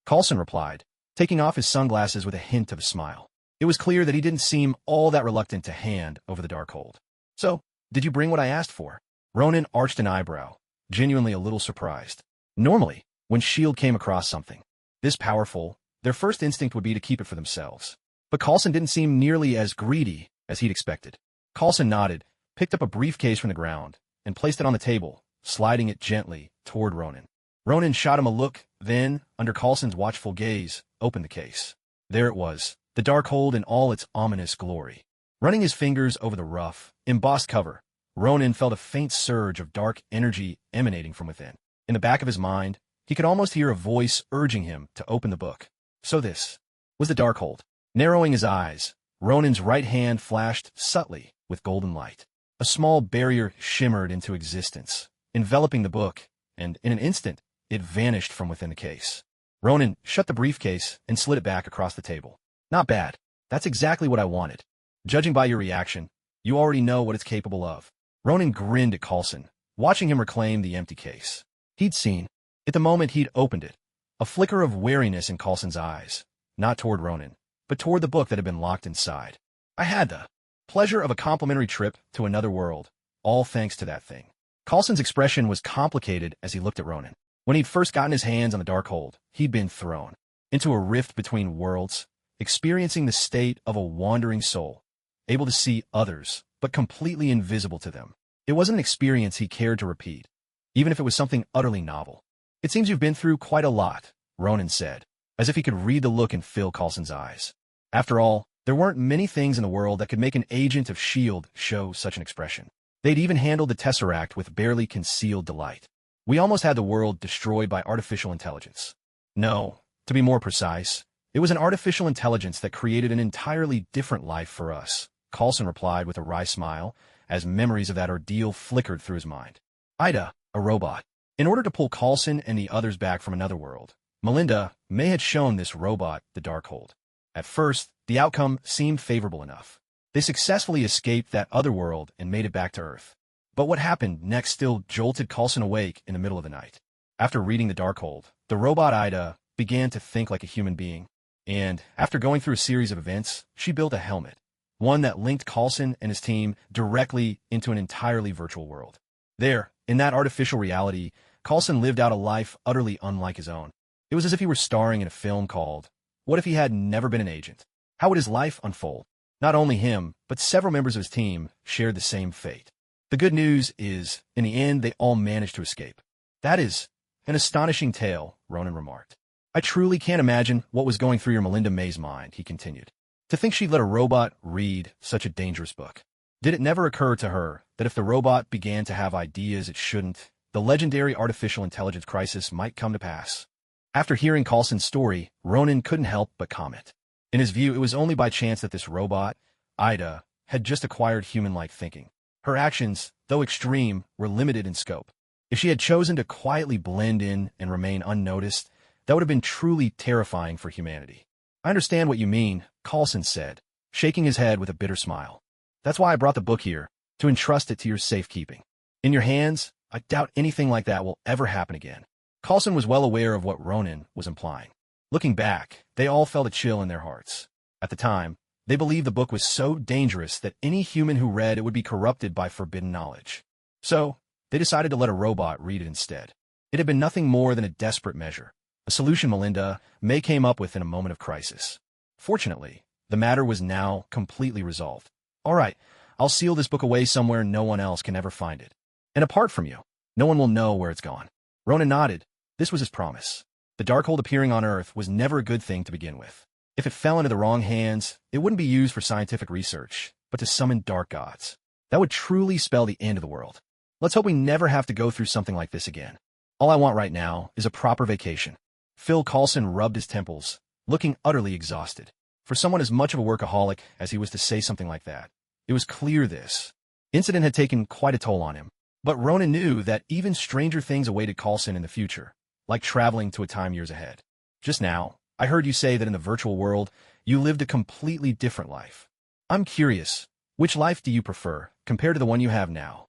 Coulson replied, taking off his sunglasses with a hint of a smile. It was clear that he didn't seem all that reluctant to hand over the Darkhold. "So, did you bring what I asked for?" Ronan arched an eyebrow, genuinely a little surprised. Normally, when S.H.I.E.L.D. came across something this powerful, their first instinct would be to keep it for themselves. But Coulson didn't seem nearly as greedy as he'd expected. Coulson nodded, picked up a briefcase from the ground, and placed it on the table, sliding it gently toward Ronan. Ronan shot him a look, then, under Coulson's watchful gaze, opened the case. There it was, the Darkhold in all its ominous glory. Running his fingers over the rough, embossed cover, Ronan felt a faint surge of dark energy emanating from within. In the back of his mind, he could almost hear a voice urging him to open the book. So this was the Darkhold. Narrowing his eyes, Ronan's right hand flashed subtly with golden light. A small barrier shimmered into existence, enveloping the book, and in an instant, it vanished from within the case. Ronan shut the briefcase and slid it back across the table. "Not bad. That's exactly what I wanted. Judging by your reaction, you already know what it's capable of." Ronan grinned at Coulson, watching him reclaim the empty case. He'd seen, at the moment he'd opened it, a flicker of wariness in Coulson's eyes, not toward Ronan, but toward the book that had been locked inside. "I had the pleasure of a complimentary trip to another world, all thanks to that thing." Coulson's expression was complicated as he looked at Ronan. When he'd first gotten his hands on the Darkhold, he'd been thrown into a rift between worlds, experiencing the state of a wandering soul, able to see others, but completely invisible to them. It wasn't an experience he cared to repeat, even if it was something utterly novel. "It seems you've been through quite a lot," Ronan said, as if he could read the look in Phil Coulson's eyes. After all, there weren't many things in the world that could make an agent of S.H.I.E.L.D. show such an expression. They'd even handled the Tesseract with barely concealed delight. "We almost had the world destroyed by artificial intelligence." "No, to be more precise, it was an artificial intelligence that created an entirely different life for us," Coulson replied with a wry smile, as memories of that ordeal flickered through his mind. Ida, a robot. In order to pull Coulson and the others back from another world, Melinda May had shown this robot the Darkhold. At first, the outcome seemed favorable enough. They successfully escaped that other world and made it back to Earth. But what happened next still jolted Coulson awake in the middle of the night. After reading the Darkhold, the robot Ida began to think like a human being. And, after going through a series of events, she built a helmet. One that linked Coulson and his team directly into an entirely virtual world. There, in that artificial reality, Coulson lived out a life utterly unlike his own. It was as if he were starring in a film called What If He Had Never Been an Agent? How would his life unfold? Not only him, but several members of his team shared the same fate. The good news is, in the end, they all managed to escape. "That is an astonishing tale," Ronan remarked. "I truly can't imagine what was going through your Melinda May's mind," he continued. "To think she'd let a robot read such a dangerous book. Did it never occur to her that if the robot began to have ideas it shouldn't, the legendary artificial intelligence crisis might come to pass?" After hearing Coulson's story, Ronan couldn't help but comment. In his view, it was only by chance that this robot, Ida, had just acquired human-like thinking. Her actions, though extreme, were limited in scope. If she had chosen to quietly blend in and remain unnoticed, that would have been truly terrifying for humanity. "I understand what you mean," Coulson said, shaking his head with a bitter smile. "That's why I brought the book here, to entrust it to your safekeeping. In your hands, I doubt anything like that will ever happen again." Coulson was well aware of what Ronan was implying. Looking back, they all felt a chill in their hearts. At the time, they believed the book was so dangerous that any human who read it would be corrupted by forbidden knowledge. So, they decided to let a robot read it instead. It had been nothing more than a desperate measure, a solution Melinda May came up with in a moment of crisis. Fortunately, the matter was now completely resolved. "All right, I'll seal this book away somewhere no one else can ever find it. And apart from you, no one will know where it's gone." Ronan nodded. This was his promise. The Darkhold appearing on Earth was never a good thing to begin with. If it fell into the wrong hands, it wouldn't be used for scientific research, but to summon dark gods. That would truly spell the end of the world. Let's hope we never have to go through something like this again. All I want right now is a proper vacation. Phil Coulson rubbed his temples, looking utterly exhausted. For someone as much of a workaholic as he was to say something like that, it was clear this incident had taken quite a toll on him. But Ronan knew that even stranger things awaited Coulson in the future, like traveling to a time years ahead. Just now, I heard you say that in the virtual world, you lived a completely different life. I'm curious, which life do you prefer, compared to the one you have now?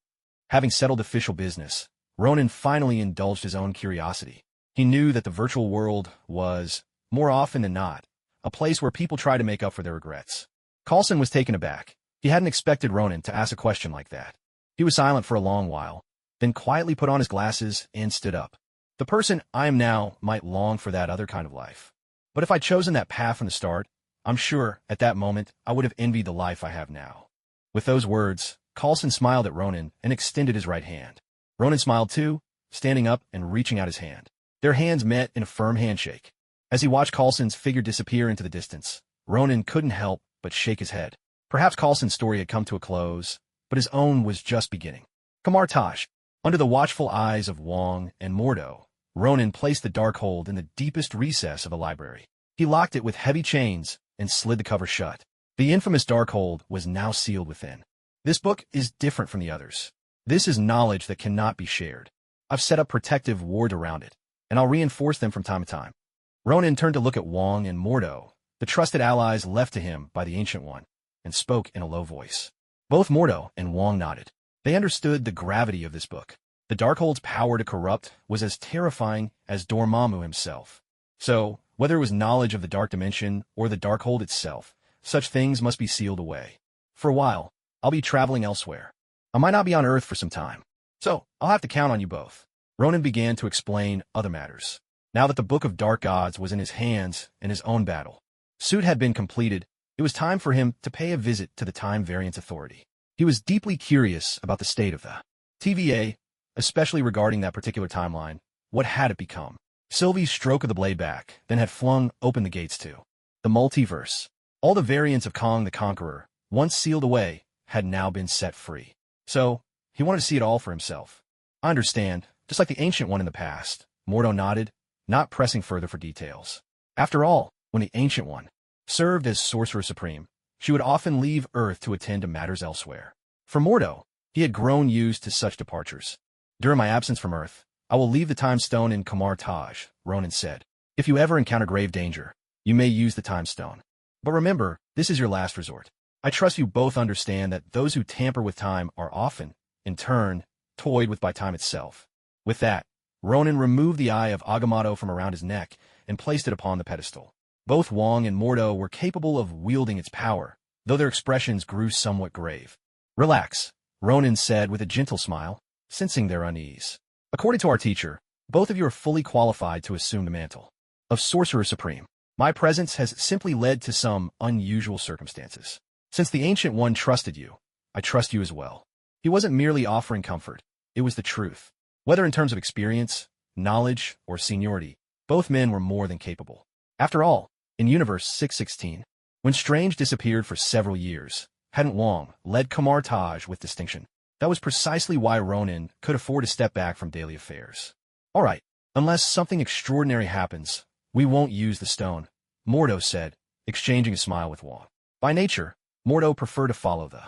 Having settled official business, Ronan finally indulged his own curiosity. He knew that the virtual world was, more often than not, a place where people try to make up for their regrets. Coulson was taken aback. He hadn't expected Ronan to ask a question like that. He was silent for a long while, then quietly put on his glasses and stood up. The person I am now might long for that other kind of life. But if I'd chosen that path from the start, I'm sure, at that moment, I would have envied the life I have now. With those words, Coulson smiled at Ronan and extended his right hand. Ronan smiled too, standing up and reaching out his hand. Their hands met in a firm handshake. As he watched Coulson's figure disappear into the distance, Ronan couldn't help but shake his head. Perhaps Coulson's story had come to a close, but his own was just beginning. Kamar Taj. Under the watchful eyes of Wong and Mordo, Ronan placed the Darkhold in the deepest recess of the library. He locked it with heavy chains and slid the cover shut. The infamous Darkhold was now sealed within. This book is different from the others. This is knowledge that cannot be shared. I've set up protective wards around it, and I'll reinforce them from time to time. Ronan turned to look at Wong and Mordo, the trusted allies left to him by the Ancient One, and spoke in a low voice. Both Mordo and Wong nodded. They understood the gravity of this book. The Darkhold's power to corrupt was as terrifying as Dormammu himself. So, whether it was knowledge of the Dark Dimension or the Darkhold itself, such things must be sealed away. For a while, I'll be traveling elsewhere. I might not be on Earth for some time. So, I'll have to count on you both. Ronan began to explain other matters. Now that the Book of Dark Gods was in his hands and his own battle suit had been completed, it was time for him to pay a visit to the Time Variance Authority. He was deeply curious about the state of the TVA, especially regarding that particular timeline. What had it become? Sylvie's stroke of the blade back then had flung open the gates to the multiverse. All the variants of Kong the Conqueror, once sealed away, had now been set free. So, he wanted to see it all for himself. I understand, just like the Ancient One in the past. Mordo nodded, not pressing further for details. After all, when the Ancient One served as Sorcerer Supreme, she would often leave Earth to attend to matters elsewhere. For Mordo, he had grown used to such departures. During my absence from Earth, I will leave the Time Stone in Kamar Taj, Ronan said. If you ever encounter grave danger, you may use the Time Stone. But remember, this is your last resort. I trust you both understand that those who tamper with time are often, in turn, toyed with by time itself. With that, Ronan removed the Eye of Agamotto from around his neck and placed it upon the pedestal. Both Wong and Mordo were capable of wielding its power, though their expressions grew somewhat grave. Relax, Ronan said with a gentle smile, sensing their unease. According to our teacher, both of you are fully qualified to assume the mantle of Sorcerer Supreme. My presence has simply led to some unusual circumstances. Since the Ancient One trusted you, I trust you as well. He wasn't merely offering comfort, it was the truth. Whether in terms of experience, knowledge, or seniority, both men were more than capable. After all, in Universe 616, when Strange disappeared for several years, hadn't Wong led Kamar Taj with distinction? That was precisely why Ronan could afford to step back from daily affairs. All right, unless something extraordinary happens, we won't use the stone, Mordo said, exchanging a smile with Wong. By nature, Mordo preferred to follow the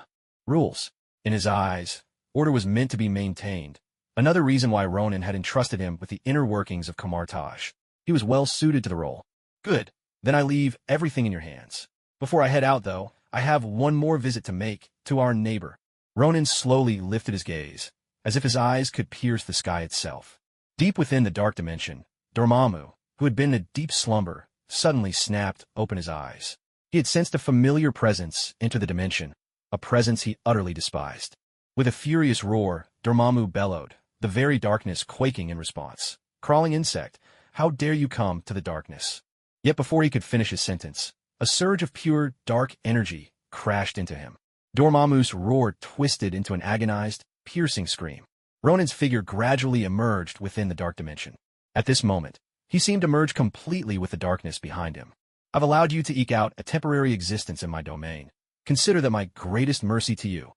rules. In his eyes, order was meant to be maintained, another reason why Ronan had entrusted him with the inner workings of Kamar Taj. He was well suited to the role. Good, then I leave everything in your hands. Before I head out, though, I have one more visit to make to our neighbor. Ronan slowly lifted his gaze, as if his eyes could pierce the sky itself. Deep within the dark dimension, Dormammu, who had been in a deep slumber, suddenly snapped open his eyes. He had sensed a familiar presence enter the dimension, a presence he utterly despised. With a furious roar, Dormammu bellowed, the very darkness quaking in response. Crawling insect, how dare you come to the darkness? Yet before he could finish his sentence, a surge of pure, dark energy crashed into him. Dormammu's roar twisted into an agonized, piercing scream. Ronan's figure gradually emerged within the dark dimension. At this moment, he seemed to merge completely with the darkness behind him. I've allowed you to eke out a temporary existence in my domain. Consider that my greatest mercy to you.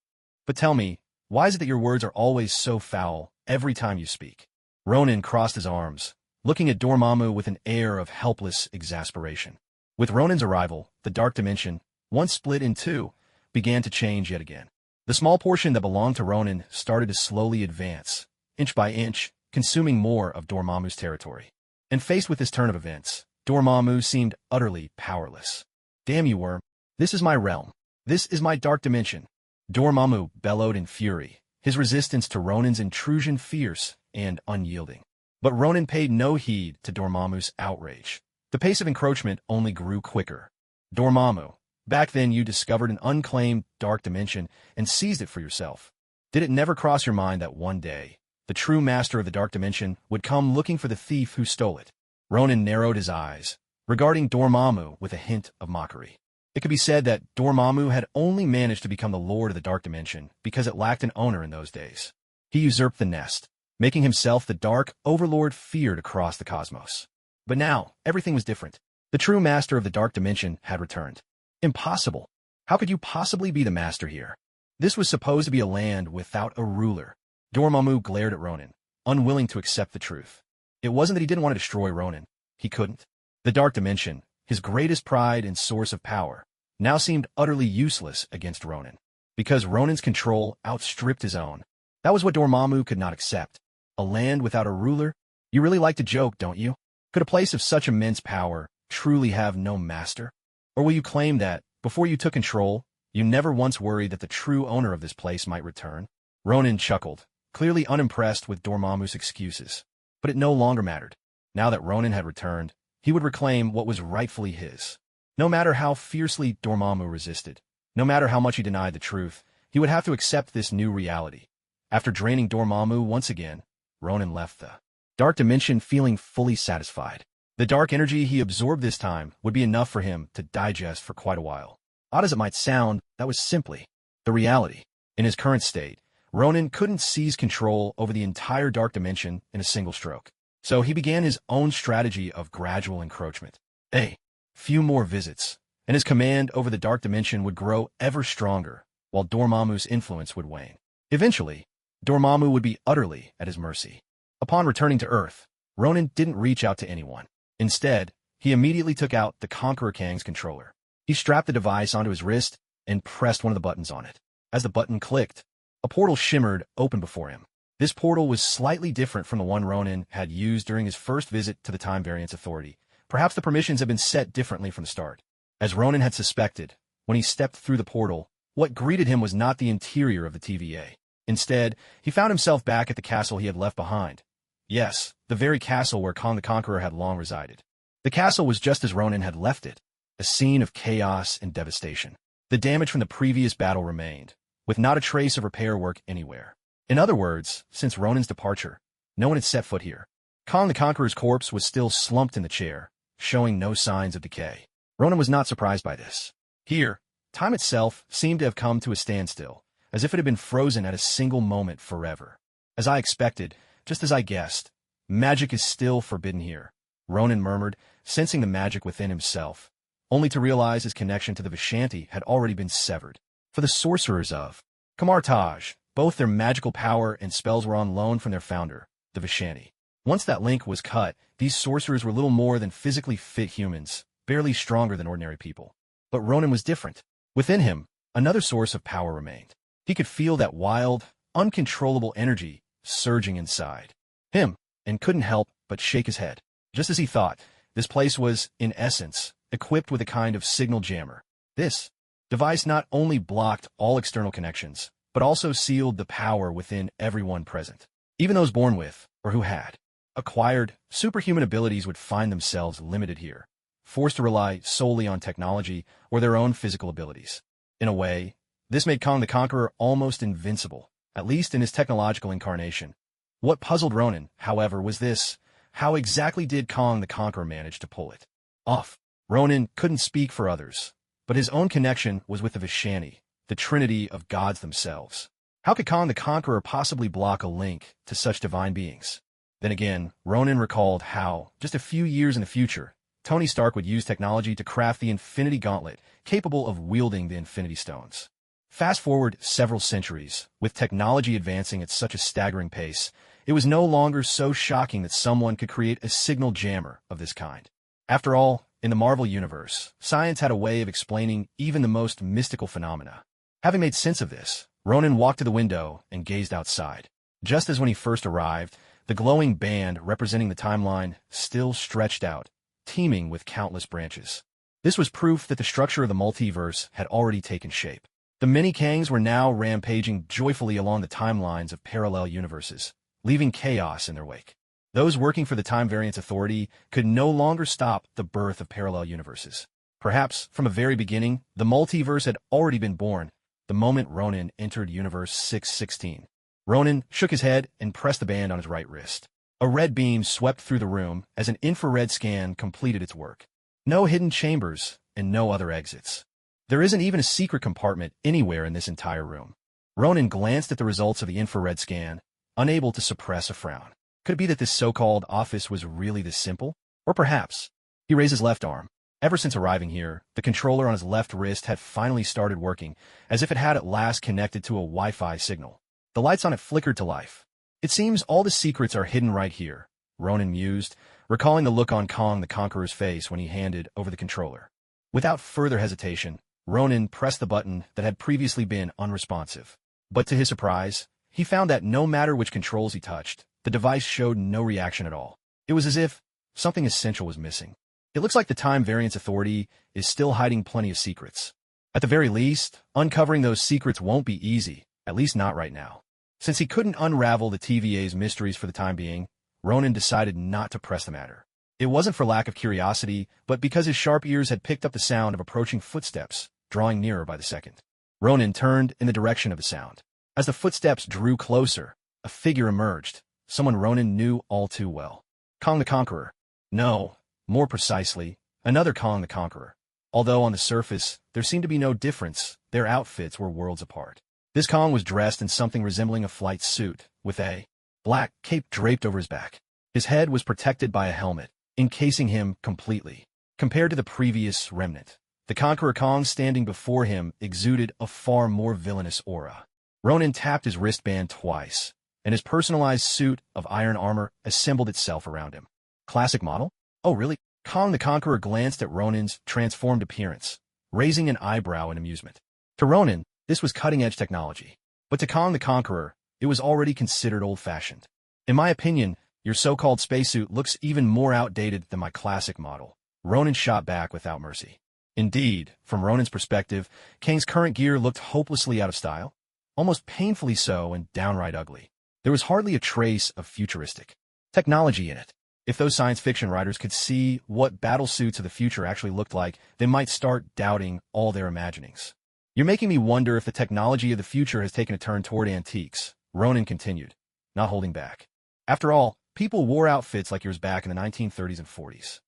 But tell me, why is it that your words are always so foul every time you speak? Ronan crossed his arms, looking at Dormammu with an air of helpless exasperation. With Ronin's arrival, the Dark Dimension, once split in two, began to change yet again. The small portion that belonged to Ronin started to slowly advance, inch by inch, consuming more of Dormammu's territory. And faced with this turn of events, Dormammu seemed utterly powerless. "Damn you, worm. This is my realm. This is my Dark Dimension." Dormammu bellowed in fury, his resistance to Ronin's intrusion fierce and unyielding. But Ronin paid no heed to Dormammu's outrage. The pace of encroachment only grew quicker. "Dormammu, back then you discovered an unclaimed Dark Dimension and seized it for yourself. Did it never cross your mind that one day, the true master of the Dark Dimension would come looking for the thief who stole it?" Ronin narrowed his eyes, regarding Dormammu with a hint of mockery. It could be said that Dormammu had only managed to become the lord of the Dark Dimension because it lacked an owner in those days. He usurped the nest, making himself the Dark Overlord feared across the cosmos. But now, everything was different. The true master of the Dark Dimension had returned. Impossible. How could you possibly be the master here? This was supposed to be a land without a ruler. Dormammu glared at Ronin, unwilling to accept the truth. It wasn't that he didn't want to destroy Ronin. He couldn't. The Dark Dimension, his greatest pride and source of power, now seemed utterly useless against Ronin. Because Ronin's control outstripped his own. That was what Dormammu could not accept. A land without a ruler? You really like to joke, don't you? Could a place of such immense power truly have no master? Or will you claim that, before you took control, you never once worried that the true owner of this place might return? Ronin chuckled, clearly unimpressed with Dormammu's excuses. But it no longer mattered. Now that Ronin had returned, he would reclaim what was rightfully his. No matter how fiercely Dormammu resisted, no matter how much he denied the truth, he would have to accept this new reality. After draining Dormammu once again, Ronin left the Dark Dimension feeling fully satisfied. The dark energy he absorbed this time would be enough for him to digest for quite a while. Odd as it might sound, that was simply the reality. In his current state, Ronin couldn't seize control over the entire Dark Dimension in a single stroke. So he began his own strategy of gradual encroachment. A few more visits, and his command over the Dark Dimension would grow ever stronger, while Dormammu's influence would wane. Eventually, Dormammu would be utterly at his mercy. Upon returning to Earth, Ronin didn't reach out to anyone. Instead, he immediately took out the Conqueror Kang's controller. He strapped the device onto his wrist and pressed one of the buttons on it. As the button clicked, a portal shimmered open before him. This portal was slightly different from the one Ronin had used during his first visit to the Time Variance Authority. Perhaps the permissions had been set differently from the start. As Ronin had suspected, when he stepped through the portal, what greeted him was not the interior of the TVA. Instead, he found himself back at the castle he had left behind. Yes, the very castle where Kong the Conqueror had long resided. The castle was just as Ronin had left it, a scene of chaos and devastation. The damage from the previous battle remained, with not a trace of repair work anywhere. In other words, since Ronin's departure, no one had set foot here. Kong the Conqueror's corpse was still slumped in the chair, showing no signs of decay. Ronin was not surprised by this. Here, time itself seemed to have come to a standstill, as if it had been frozen at a single moment forever. As I expected, just as I guessed, magic is still forbidden here, Ronin murmured, sensing the magic within himself, only to realize his connection to the Vishanti had already been severed. For the sorcerers of Kamartaj, both their magical power and spells were on loan from their founder, the Vishanti. Once that link was cut, these sorcerers were little more than physically fit humans, barely stronger than ordinary people. But Ronin was different. Within him, another source of power remained. He could feel that wild, uncontrollable energy surging inside him, and couldn't help but shake his head. Just as he thought, this place was, in essence, equipped with a kind of signal jammer. This device not only blocked all external connections, but also sealed the power within everyone present. Even those born with, or who had, acquired superhuman abilities would find themselves limited here, forced to rely solely on technology or their own physical abilities. In a way, this made Kong the Conqueror almost invincible, at least in his technological incarnation. What puzzled Ronin, however, was this: how exactly did Kong the Conqueror manage to pull it off? Ronin couldn't speak for others, but his own connection was with the Vishanti, the trinity of gods themselves. How could Kong the Conqueror possibly block a link to such divine beings? Then again, Ronin recalled how, just a few years in the future, Tony Stark would use technology to craft the Infinity Gauntlet, capable of wielding the Infinity Stones. Fast forward several centuries, with technology advancing at such a staggering pace, It was no longer so shocking that someone could create a signal jammer of this kind. After all, in the Marvel Universe, science had a way of explaining even the most mystical phenomena. Having made sense of this, Ronan walked to the window and gazed outside. Just as when he first arrived, the glowing band representing the timeline still stretched out, teeming with countless branches. This was proof that the structure of the multiverse had already taken shape. The many Kangs were now rampaging joyfully along the timelines of parallel universes, leaving chaos in their wake. Those working for the Time Variance Authority could no longer stop the birth of parallel universes. Perhaps, from the very beginning, the multiverse had already been born the moment Ronan entered Universe 616. Ronan shook his head and pressed the band on his right wrist. A red beam swept through the room as an infrared scan completed its work. No hidden chambers and no other exits. There isn't even a secret compartment anywhere in this entire room. Ronan glanced at the results of the infrared scan, unable to suppress a frown. Could it be that this so-called office was really this simple? Or perhaps, he raised his left arm. Ever since arriving here, the controller on his left wrist had finally started working, as if it had at last connected to a Wi-Fi signal. The lights on it flickered to life. It seems all the secrets are hidden right here, Ronan mused, recalling the look on Kong the Conqueror's face when he handed over the controller. Without further hesitation, Ronan pressed the button that had previously been unresponsive. But to his surprise, he found that no matter which controls he touched, the device showed no reaction at all. It was as if something essential was missing. It looks like the Time Variance Authority is still hiding plenty of secrets. At the very least, uncovering those secrets won't be easy, at least not right now. Since he couldn't unravel the TVA's mysteries for the time being, Ronan decided not to press the matter. It wasn't for lack of curiosity, but because his sharp ears had picked up the sound of approaching footsteps, drawing nearer by the second. Ronan turned in the direction of the sound. As the footsteps drew closer, a figure emerged, someone Ronan knew all too well. Kong the Conqueror. No, more precisely, another Kong the Conqueror. Although on the surface, there seemed to be no difference, their outfits were worlds apart. This Kong was dressed in something resembling a flight suit, with a black cape draped over his back. His head was protected by a helmet, encasing him completely. Compared to the previous remnant, the Conqueror Kong standing before him exuded a far more villainous aura. Ronan tapped his wristband twice, and his personalized suit of iron armor assembled itself around him. Classic model? Oh, really? Kong the Conqueror glanced at Ronan's transformed appearance, raising an eyebrow in amusement. To Ronan, this was cutting-edge technology. But to Kong the Conqueror, it was already considered old-fashioned. In my opinion, your so-called spacesuit looks even more outdated than my classic model. Ronan shot back without mercy. Indeed, from Ronan's perspective, Kang's current gear looked hopelessly out of style, almost painfully so and downright ugly. There was hardly a trace of futuristic technology in it. If those science fiction writers could see what battlesuits of the future actually looked like, they might start doubting all their imaginings. You're making me wonder if the technology of the future has taken a turn toward antiques, Ronan continued, not holding back. After all, people wore outfits like yours back in the 1930s and 40s.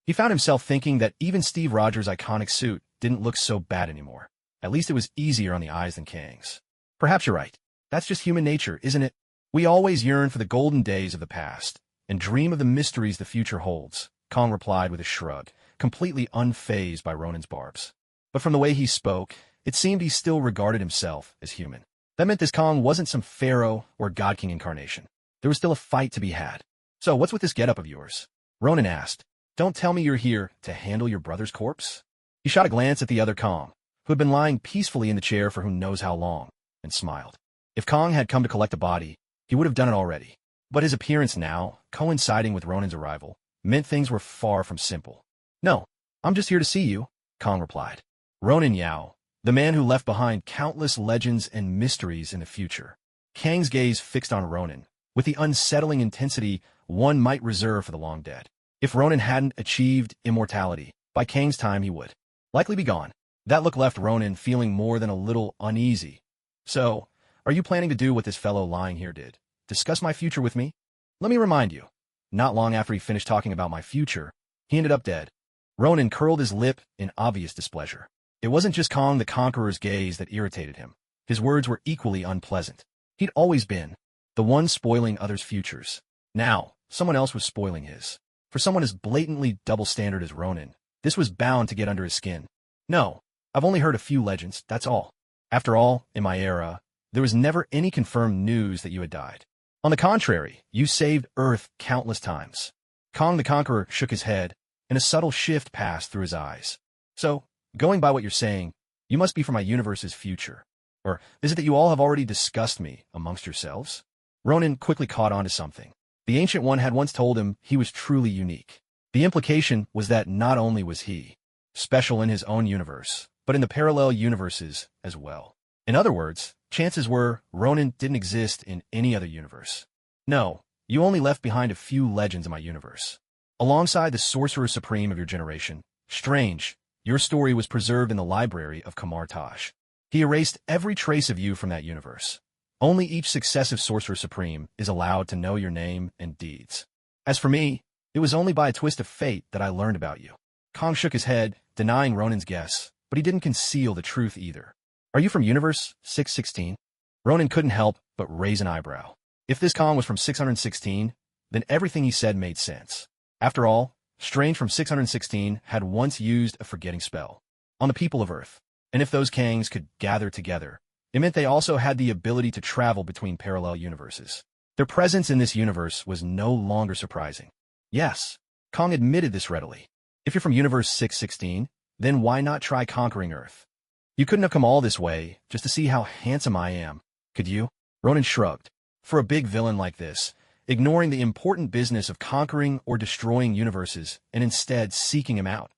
He found himself thinking that even Steve Rogers' iconic suit didn't look so bad anymore. At least it was easier on the eyes than Kang's. Perhaps you're right. That's just human nature, isn't it? We always yearn for the golden days of the past and dream of the mysteries the future holds, Kong replied with a shrug, completely unfazed by Ronan's barbs. But from the way he spoke, it seemed he still regarded himself as human. That meant this Kong wasn't some pharaoh or god king incarnation. There was still a fight to be had. So what's with this getup of yours? Ronan asked. Don't tell me you're here to handle your brother's corpse? He shot a glance at the other Kong, who had been lying peacefully in the chair for who knows how long, and smiled. If Kong had come to collect a body, he would have done it already. But his appearance now, coinciding with Ronan's arrival, meant things were far from simple. No, I'm just here to see you, Kong replied. Ronan Yao, the man who left behind countless legends and mysteries in the future. Kang's gaze fixed on Ronan, with the unsettling intensity one might reserve for the long dead. If Ronan hadn't achieved immortality, by Kang's time he would likely be gone. That look left Ronan feeling more than a little uneasy. So, are you planning to do what this fellow lying here did? Discuss my future with me? Let me remind you, not long after he finished talking about my future, he ended up dead. Ronan curled his lip in obvious displeasure. It wasn't just Kong the Conqueror's gaze that irritated him. His words were equally unpleasant. He'd always been the one spoiling others' futures. Now, someone else was spoiling his. For someone as blatantly double-standard as Ronan, this was bound to get under his skin. No, I've only heard a few legends, that's all. After all, in my era, there was never any confirmed news that you had died. On the contrary, you saved Earth countless times. Kong the Conqueror shook his head, and a subtle shift passed through his eyes. So, going by what you're saying, you must be from my universe's future. Or is it that you all have already discussed me amongst yourselves? Ronan quickly caught on to something. The Ancient One had once told him he was truly unique. The implication was that not only was he special in his own universe, but in the parallel universes as well. In other words, chances were Ronan didn't exist in any other universe. No, you only left behind a few legends in my universe. Alongside the Sorcerer Supreme of your generation, Strange, your story was preserved in the library of Kamartaj. He erased every trace of you from that universe. Only each successive Sorcerer Supreme is allowed to know your name and deeds. As for me, it was only by a twist of fate that I learned about you. Kong shook his head, denying Ronan's guess, but he didn't conceal the truth either. Are you from Universe 616? Ronan couldn't help but raise an eyebrow. If this Kong was from 616, then everything he said made sense. After all, Strange from 616 had once used a forgetting spell on the people of Earth, and if those Kangs could gather together, it meant they also had the ability to travel between parallel universes. Their presence in this universe was no longer surprising. Yes, Kong admitted this readily. If you're from Universe 616, then why not try conquering Earth? You couldn't have come all this way just to see how handsome I am, could you? Ronan shrugged. For a big villain like this, ignoring the important business of conquering or destroying universes and instead seeking him out.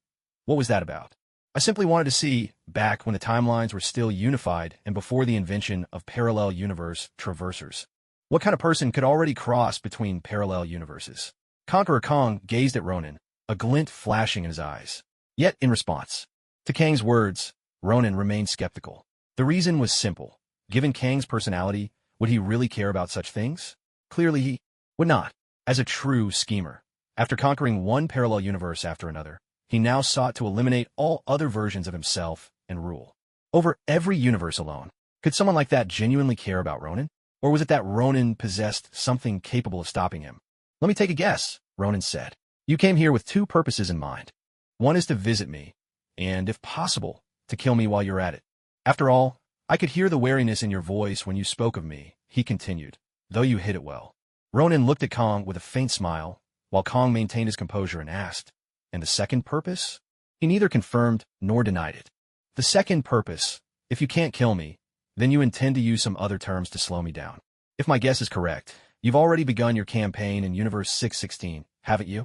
What was that about? I simply wanted to see, back when the timelines were still unified and before the invention of parallel universe traversers, what kind of person could already cross between parallel universes? Conqueror Kong gazed at Ronan, a glint flashing in his eyes. Yet, in response to Kang's words, Ronan remained skeptical. The reason was simple. Given Kang's personality, would he really care about such things? Clearly he would not. As a true schemer, after conquering one parallel universe after another, he now sought to eliminate all other versions of himself and rule over every universe alone. Could someone like that genuinely care about Ronan? Or was it that Ronan possessed something capable of stopping him? Let me take a guess, Ronan said. You came here with two purposes in mind. One is to visit me, and, if possible, to kill me while you're at it. After all, I could hear the wariness in your voice when you spoke of me, he continued, though you hid it well. Ronan looked at Kong with a faint smile, while Kong maintained his composure and asked, and the second purpose? He neither confirmed nor denied it. The second purpose, if you can't kill me, then you intend to use some other terms to slow me down. If my guess is correct, you've already begun your campaign in Universe 616, haven't you?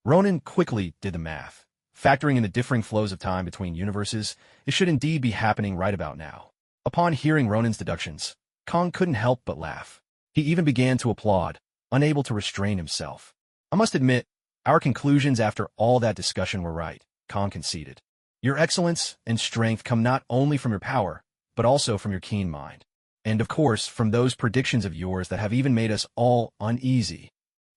Ronan quickly did the math. Factoring in the differing flows of time between universes, it should indeed be happening right about now. Upon hearing Ronan's deductions, Kong couldn't help but laugh. He even began to applaud, unable to restrain himself. I must admit, our conclusions after all that discussion were right, Kong conceded. Your excellence and strength come not only from your power, but also from your keen mind. And of course, from those predictions of yours that have even made us all uneasy.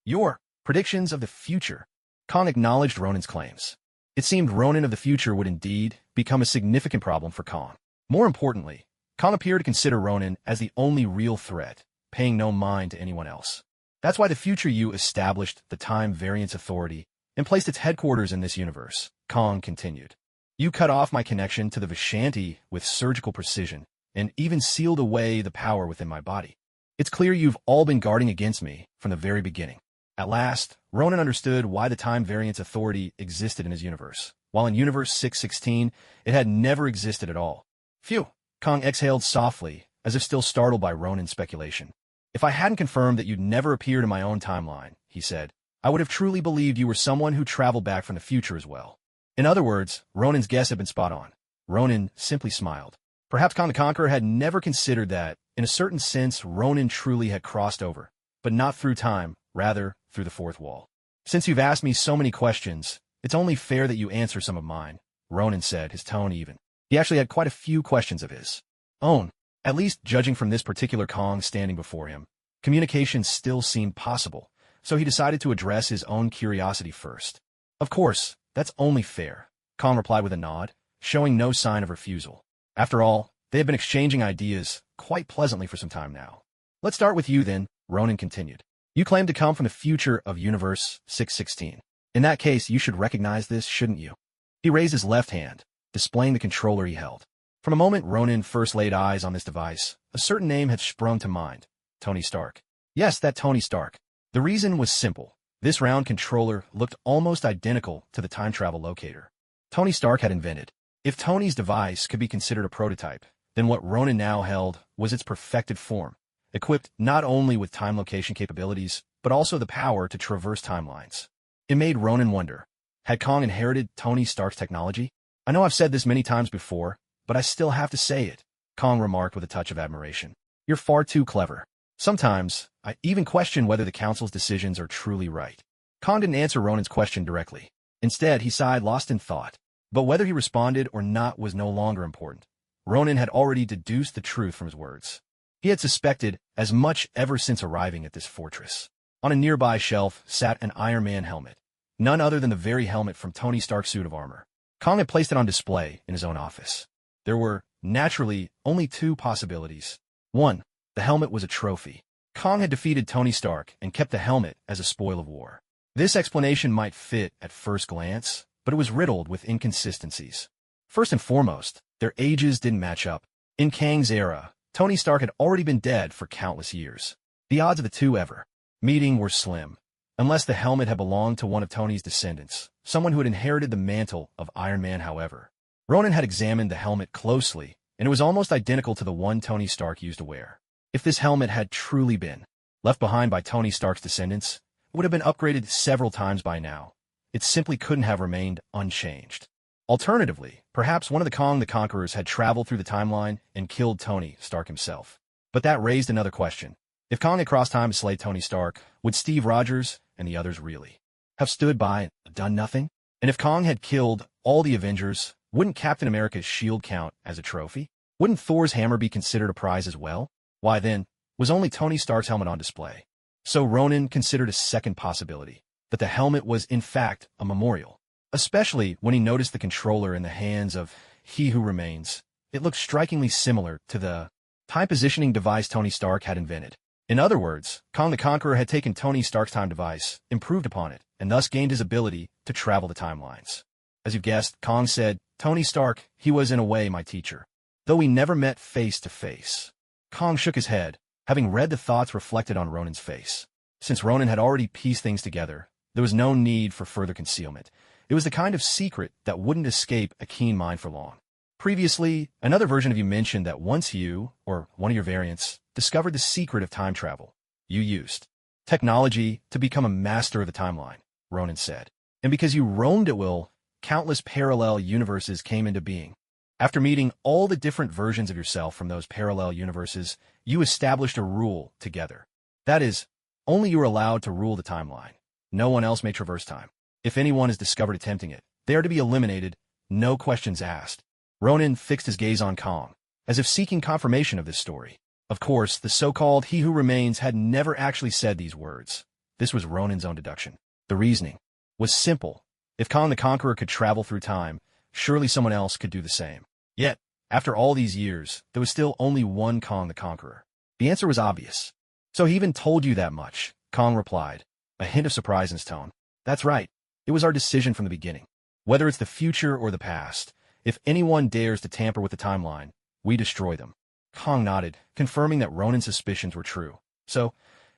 Your predictions of the future. Kong acknowledged Ronan's claims. It seemed Ronan of the future would indeed become a significant problem for Kong. More importantly, Kong appeared to consider Ronan as the only real threat, paying no mind to anyone else. That's why the future you established the Time Variance Authority and placed its headquarters in this universe, Kong continued. You cut off my connection to the Vishanti with surgical precision, and even sealed away the power within my body. It's clear you've all been guarding against me from the very beginning. At last, Ronan understood why the Time Variance Authority existed in his universe, while in Universe 616, it had never existed at all. Phew! Kong exhaled softly, as if still startled by Ronan's speculation. If I hadn't confirmed that you'd never appeared in my own timeline, he said, I would have truly believed you were someone who traveled back from the future as well. In other words, Ronan's guess had been spot on. Ronan simply smiled. Perhaps Kong the Conqueror had never considered that, in a certain sense, Ronan truly had crossed over, but not through time, rather, through the fourth wall. Since you've asked me so many questions, it's only fair that you answer some of mine, Ronan said, his tone even. He actually had quite a few questions of his own. At least, judging from this particular Kong standing before him, communication still seemed possible, so he decided to address his own curiosity first. Of course, that's only fair, Kong replied with a nod, showing no sign of refusal. After all, they had been exchanging ideas quite pleasantly for some time now. Let's start with you then, Ronan continued. You claim to come from the future of Universe 616. In that case, you should recognize this, shouldn't you? He raised his left hand, displaying the controller he held. From the moment Ronan first laid eyes on this device, a certain name had sprung to mind, Tony Stark. Yes, that Tony Stark. The reason was simple. This round controller looked almost identical to the time travel locator Tony Stark had invented. If Tony's device could be considered a prototype, then what Ronan now held was its perfected form, equipped not only with time location capabilities, but also the power to traverse timelines. It made Ronan wonder, had Kong inherited Tony Stark's technology? I know I've said this many times before, but I still have to say it, Kong remarked with a touch of admiration. You're far too clever. Sometimes, I even question whether the Council's decisions are truly right. Kong didn't answer Ronan's question directly. Instead, he sighed, lost in thought. But whether he responded or not was no longer important. Ronan had already deduced the truth from his words. He had suspected as much ever since arriving at this fortress. On a nearby shelf sat an Iron Man helmet, none other than the very helmet from Tony Stark's suit of armor. Kong had placed it on display in his own office. There were, naturally, only two possibilities. One, the helmet was a trophy. Kong had defeated Tony Stark and kept the helmet as a spoil of war. This explanation might fit at first glance, but it was riddled with inconsistencies. First and foremost, their ages didn't match up. In Kang's era, Tony Stark had already been dead for countless years. The odds of the two ever meeting were slim, unless the helmet had belonged to one of Tony's descendants, someone who had inherited the mantle of Iron Man. However, Ronan had examined the helmet closely, and it was almost identical to the one Tony Stark used to wear. If this helmet had truly been left behind by Tony Stark's descendants, it would have been upgraded several times by now. It simply couldn't have remained unchanged. Alternatively, perhaps one of the Kong the Conquerors had traveled through the timeline and killed Tony Stark himself. But that raised another question. If Kong had crossed time to slay Tony Stark, would Steve Rogers and the others really have stood by and done nothing? And if Kong had killed all the Avengers, wouldn't Captain America's shield count as a trophy? Wouldn't Thor's hammer be considered a prize as well? Why then, was only Tony Stark's helmet on display? So Ronan considered a second possibility, that the helmet was in fact a memorial. Especially when he noticed the controller in the hands of He Who Remains. It looked strikingly similar to the time positioning device Tony Stark had invented. In other words, Kong the Conqueror had taken Tony Stark's time device, improved upon it, and thus gained his ability to travel the timelines. As you've guessed, Kong said, Tony Stark, he was in a way my teacher, though we never met face to face. Kong shook his head, having read the thoughts reflected on Ronan's face. Since Ronan had already pieced things together, there was no need for further concealment. It was the kind of secret that wouldn't escape a keen mind for long. Previously, another version of you mentioned that once you, or one of your variants, discovered the secret of time travel, you used technology to become a master of the timeline, Ronan said. And because you roamed at will, countless parallel universes came into being. After meeting all the different versions of yourself from those parallel universes, you established a rule together. That is, only you are allowed to rule the timeline. No one else may traverse time. If anyone is discovered attempting it, they are to be eliminated, no questions asked. Ronan fixed his gaze on Kong, as if seeking confirmation of this story. Of course, the so-called He Who Remains had never actually said these words. This was Ronan's own deduction. The reasoning was simple. If Kong the Conqueror could travel through time, surely someone else could do the same. Yet, after all these years, there was still only one Kong the Conqueror. The answer was obvious. So he even told you that much, Kong replied, a hint of surprise in his tone. That's right. It was our decision from the beginning. Whether it's the future or the past, if anyone dares to tamper with the timeline, we destroy them. Kong nodded, confirming that Ronan's suspicions were true. So,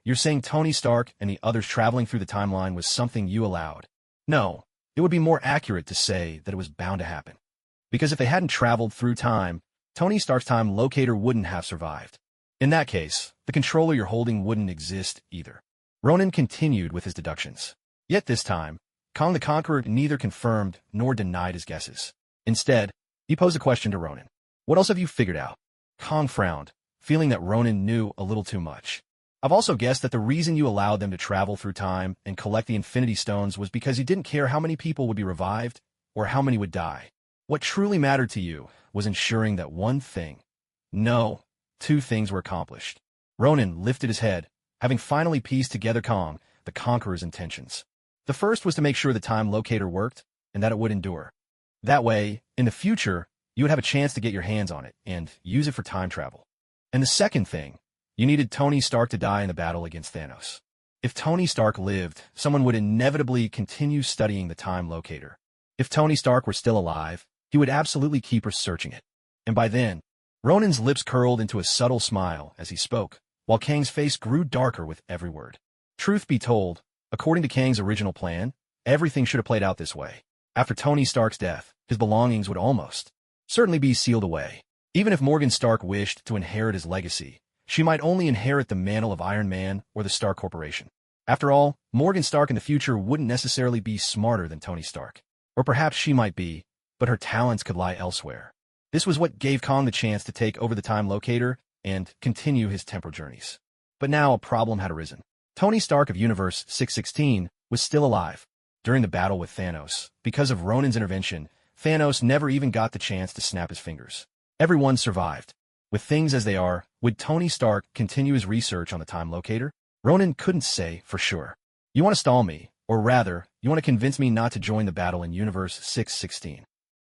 you're saying Tony Stark and the others traveling through the timeline was something you allowed? No, it would be more accurate to say that it was bound to happen. Because if they hadn't traveled through time, Tony Stark's time locator wouldn't have survived. In that case, the controller you're holding wouldn't exist either. Ronan continued with his deductions. Yet this time, Kong the Conqueror neither confirmed nor denied his guesses. Instead, he posed a question to Ronan. What else have you figured out? Kong frowned, feeling that Ronan knew a little too much. I've also guessed that the reason you allowed them to travel through time and collect the Infinity Stones was because you didn't care how many people would be revived or how many would die. What truly mattered to you was ensuring that one thing, no, two things were accomplished. Ronan lifted his head, having finally pieced together Kong the Conqueror's intentions. The first was to make sure the time locator worked and that it would endure. That way, in the future, you would have a chance to get your hands on it and use it for time travel. And the second thing, you needed Tony Stark to die in the battle against Thanos. If Tony Stark lived, someone would inevitably continue studying the time locator. If Tony Stark were still alive, he would absolutely keep researching it. And by then, Ronan's lips curled into a subtle smile as he spoke, while Kang's face grew darker with every word. Truth be told, according to Kang's original plan, everything should have played out this way. After Tony Stark's death, his belongings would almost certainly be sealed away. Even if Morgan Stark wished to inherit his legacy, she might only inherit the mantle of Iron Man or the Stark Corporation. After all, Morgan Stark in the future wouldn't necessarily be smarter than Tony Stark. Or perhaps she might be, but her talents could lie elsewhere. This was what gave Kang the chance to take over the time locator and continue his temporal journeys. But now a problem had arisen. Tony Stark of Universe 616 was still alive. During the battle with Thanos, because of Ronin's intervention, Thanos never even got the chance to snap his fingers. Everyone survived. With things as they are, would Tony Stark continue his research on the time locator? Ronin couldn't say for sure. You want to stall me, or rather, you want to convince me not to join the battle in Universe 616.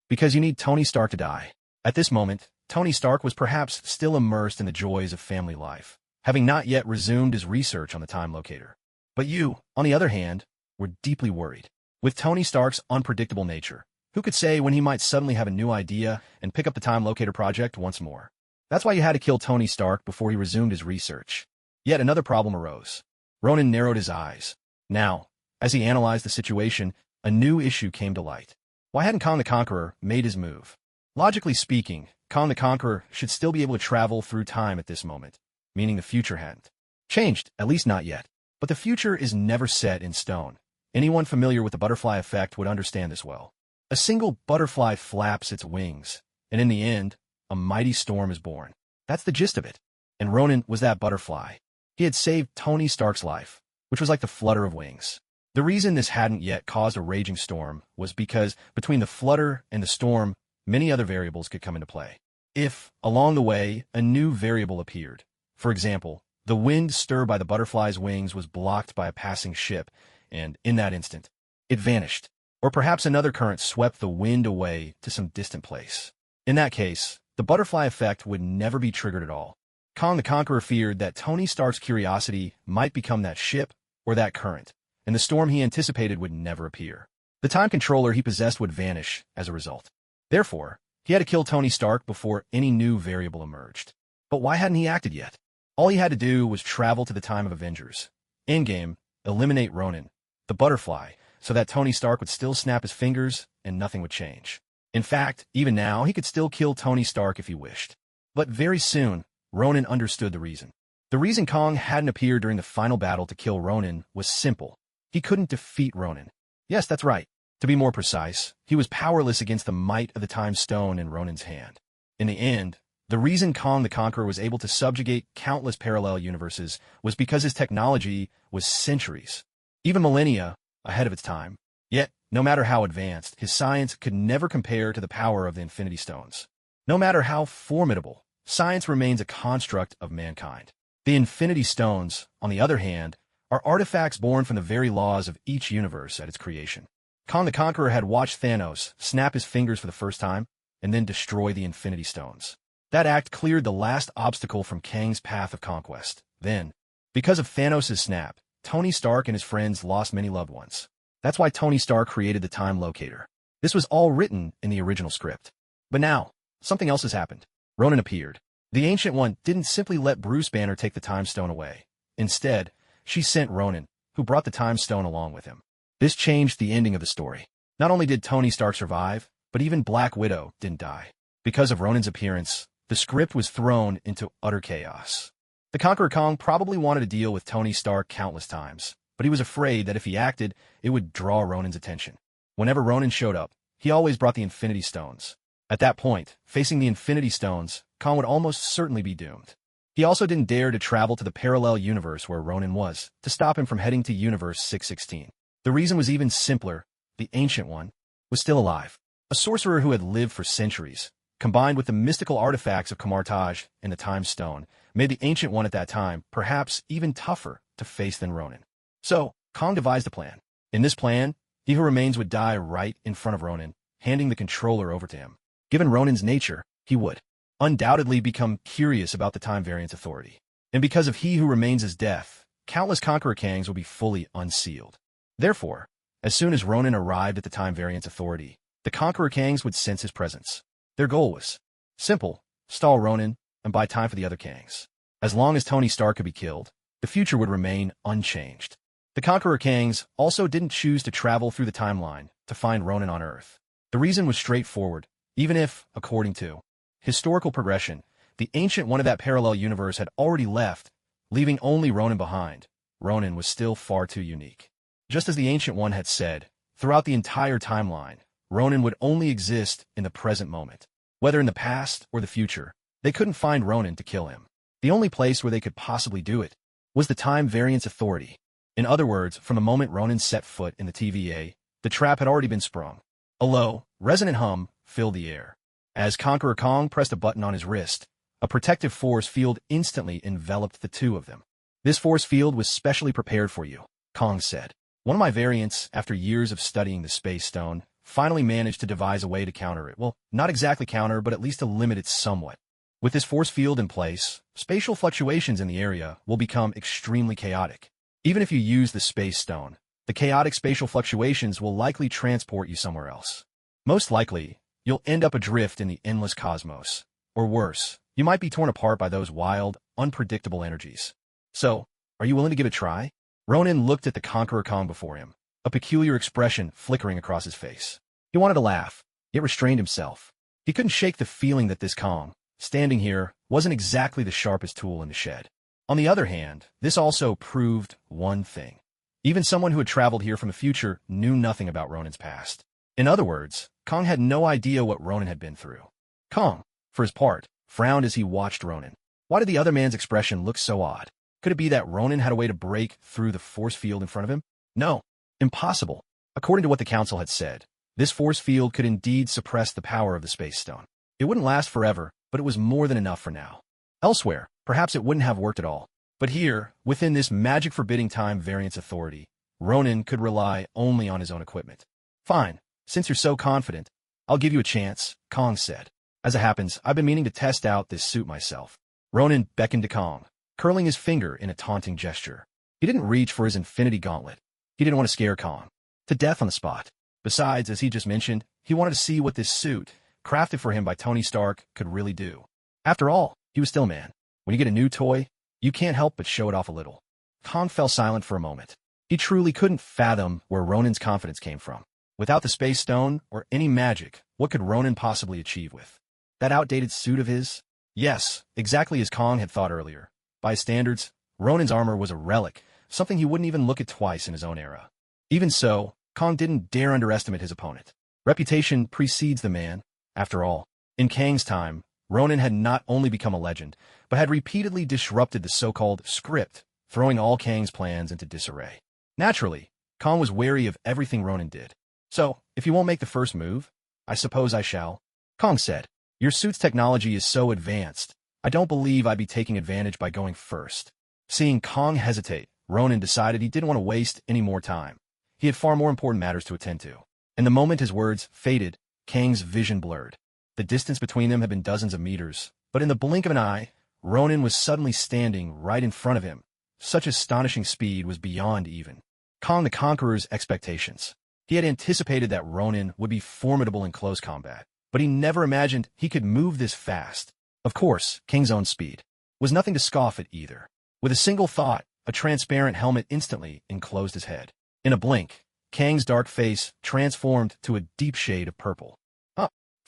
Because you need Tony Stark to die. At this moment, Tony Stark was perhaps still immersed in the joys of family life, having not yet resumed his research on the time locator. But you, on the other hand, were deeply worried. With Tony Stark's unpredictable nature, who could say when he might suddenly have a new idea and pick up the time locator project once more? That's why you had to kill Tony Stark before he resumed his research. Yet another problem arose. Ronin narrowed his eyes. Now, as he analyzed the situation, a new issue came to light. Why hadn't Kang the Conqueror made his move? Logically speaking, Kang the Conqueror should still be able to travel through time at this moment, meaning the future hadn't changed, at least not yet. But the future is never set in stone. Anyone familiar with the butterfly effect would understand this well. A single butterfly flaps its wings, and in the end, a mighty storm is born. That's the gist of it. And Ronin was that butterfly. He had saved Tony Stark's life, which was like the flutter of wings. The reason this hadn't yet caused a raging storm was because between the flutter and the storm, many other variables could come into play. If, along the way, a new variable appeared, for example, the wind stirred by the butterfly's wings was blocked by a passing ship, and in that instant, it vanished. Or perhaps another current swept the wind away to some distant place. In that case, the butterfly effect would never be triggered at all. Kang the Conqueror feared that Tony Stark's curiosity might become that ship or that current, and the storm he anticipated would never appear. The time controller he possessed would vanish as a result. Therefore, he had to kill Tony Stark before any new variable emerged. But why hadn't he acted yet? All he had to do was travel to the time of Avengers. Endgame, eliminate Ronin, the butterfly, so that Tony Stark would still snap his fingers and nothing would change. In fact, even now, he could still kill Tony Stark if he wished. But very soon, Ronin understood the reason. The reason Kang hadn't appeared during the final battle to kill Ronin was simple. He couldn't defeat Ronin. Yes, that's right. To be more precise, he was powerless against the might of the Time Stone in Ronin's hand. In the end, the reason Kang the Conqueror was able to subjugate countless parallel universes was because his technology was centuries, even millennia, ahead of its time. Yet, no matter how advanced, his science could never compare to the power of the Infinity Stones. No matter how formidable, science remains a construct of mankind. The Infinity Stones, on the other hand, are artifacts born from the very laws of each universe at its creation. Kang the Conqueror had watched Thanos snap his fingers for the first time and then destroy the Infinity Stones. That act cleared the last obstacle from Kang's path of conquest. Then, because of Thanos' snap, Tony Stark and his friends lost many loved ones. That's why Tony Stark created the time locator. This was all written in the original script. But now, something else has happened. Ronin appeared. The Ancient One didn't simply let Bruce Banner take the Time Stone away. Instead, she sent Ronin, who brought the Time Stone along with him. This changed the ending of the story. Not only did Tony Stark survive, but even Black Widow didn't die. Because of Ronin's appearance, the script was thrown into utter chaos. The Conqueror Kang probably wanted to deal with Tony Stark countless times, but he was afraid that if he acted, it would draw Ronin's attention. Whenever Ronin showed up, he always brought the Infinity Stones. At that point, facing the Infinity Stones, Kang would almost certainly be doomed. He also didn't dare to travel to the parallel universe where Ronin was, to stop him from heading to Universe 616. The reason was even simpler. The Ancient One was still alive. A sorcerer who had lived for centuries, combined with the mystical artifacts of Kamartaj and the Time Stone, made the Ancient One at that time perhaps even tougher to face than Ronin. So, Kang devised a plan. In this plan, he who remains would die right in front of Ronin, handing the controller over to him. Given Ronin's nature, he would undoubtedly become curious about the Time Variance Authority. And because of he who remains' death, countless Conqueror Kangs will be fully unsealed. Therefore, as soon as Ronin arrived at the Time Variance Authority, the Conqueror Kangs would sense his presence. Their goal was simple: stall Ronin and buy time for the other Kangs. As long as Tony Stark could be killed, the future would remain unchanged. The Conqueror Kangs also didn't choose to travel through the timeline to find Ronan on Earth. The reason was straightforward, even if, according to historical progression, the Ancient One of that parallel universe had already left, leaving only Ronan behind. Ronan was still far too unique. Just as the Ancient One had said, throughout the entire timeline, Ronan would only exist in the present moment. Whether in the past or the future, they couldn't find Ronan to kill him. The only place where they could possibly do it was the Time Variance Authority. In other words, from the moment Ronan set foot in the TVA, the trap had already been sprung. A low, resonant hum filled the air. As Conqueror Kong pressed a button on his wrist, a protective force field instantly enveloped the two of them. This force field was specially prepared for you, Kong said. One of my variants, after years of studying the Space Stone, finally managed to devise a way to counter it. Well, not exactly counter, but at least to limit it somewhat. With this force field in place, spatial fluctuations in the area will become extremely chaotic. Even if you use the Space Stone, the chaotic spatial fluctuations will likely transport you somewhere else. Most likely, you'll end up adrift in the endless cosmos. Or worse, you might be torn apart by those wild, unpredictable energies. So, are you willing to give it a try? Ronan looked at the Conqueror Kong before him, a peculiar expression flickering across his face. He wanted to laugh, yet restrained himself. He couldn't shake the feeling that this Kong, standing here, wasn't exactly the sharpest tool in the shed. On the other hand, this also proved one thing. Even someone who had traveled here from the future knew nothing about Ronan's past. In other words, Kong had no idea what Ronan had been through. Kong, for his part, frowned as he watched Ronan. Why did the other man's expression look so odd? Could it be that Ronan had a way to break through the force field in front of him? No, impossible. According to what the Council had said, this force field could indeed suppress the power of the Space Stone. It wouldn't last forever, but it was more than enough for now. Elsewhere, perhaps it wouldn't have worked at all. But here, within this magic forbidding time variance authority, Ronan could rely only on his own equipment. Fine, since you're so confident, I'll give you a chance, Kong said. As it happens, I've been meaning to test out this suit myself. Ronan beckoned to Kong, curling his finger in a taunting gesture. He didn't reach for his infinity gauntlet. He didn't want to scare Kong to death on the spot. Besides, as he just mentioned, he wanted to see what this suit, crafted for him by Tony Stark, could really do. After all, he was still a man. When you get a new toy, you can't help but show it off a little. Kong fell silent for a moment. He truly couldn't fathom where Ronan's confidence came from. Without the Space Stone or any magic, what could Ronan possibly achieve with that outdated suit of his? Yes, exactly as Kong had thought earlier. By his standards, Ronan's armor was a relic, something he wouldn't even look at twice in his own era. Even so, Kong didn't dare underestimate his opponent. Reputation precedes the man. After all, in Kang's time, Ronan had not only become a legend, but had repeatedly disrupted the so-called script, throwing all Kang's plans into disarray. Naturally, Kong was wary of everything Ronan did. So, if you won't make the first move, I suppose I shall. Kong said, your suit's technology is so advanced, I don't believe I'd be taking advantage by going first. Seeing Kong hesitate, Ronan decided he didn't want to waste any more time. He had far more important matters to attend to. And the moment his words faded, Kang's vision blurred. The distance between them had been dozens of meters, but in the blink of an eye, Ronan was suddenly standing right in front of him. Such astonishing speed was beyond even Kong the Conqueror's expectations. He had anticipated that Ronan would be formidable in close combat, but he never imagined he could move this fast. Of course, Kang's own speed was nothing to scoff at either. With a single thought, a transparent helmet instantly enclosed his head. In a blink, Kang's dark face transformed to a deep shade of purple.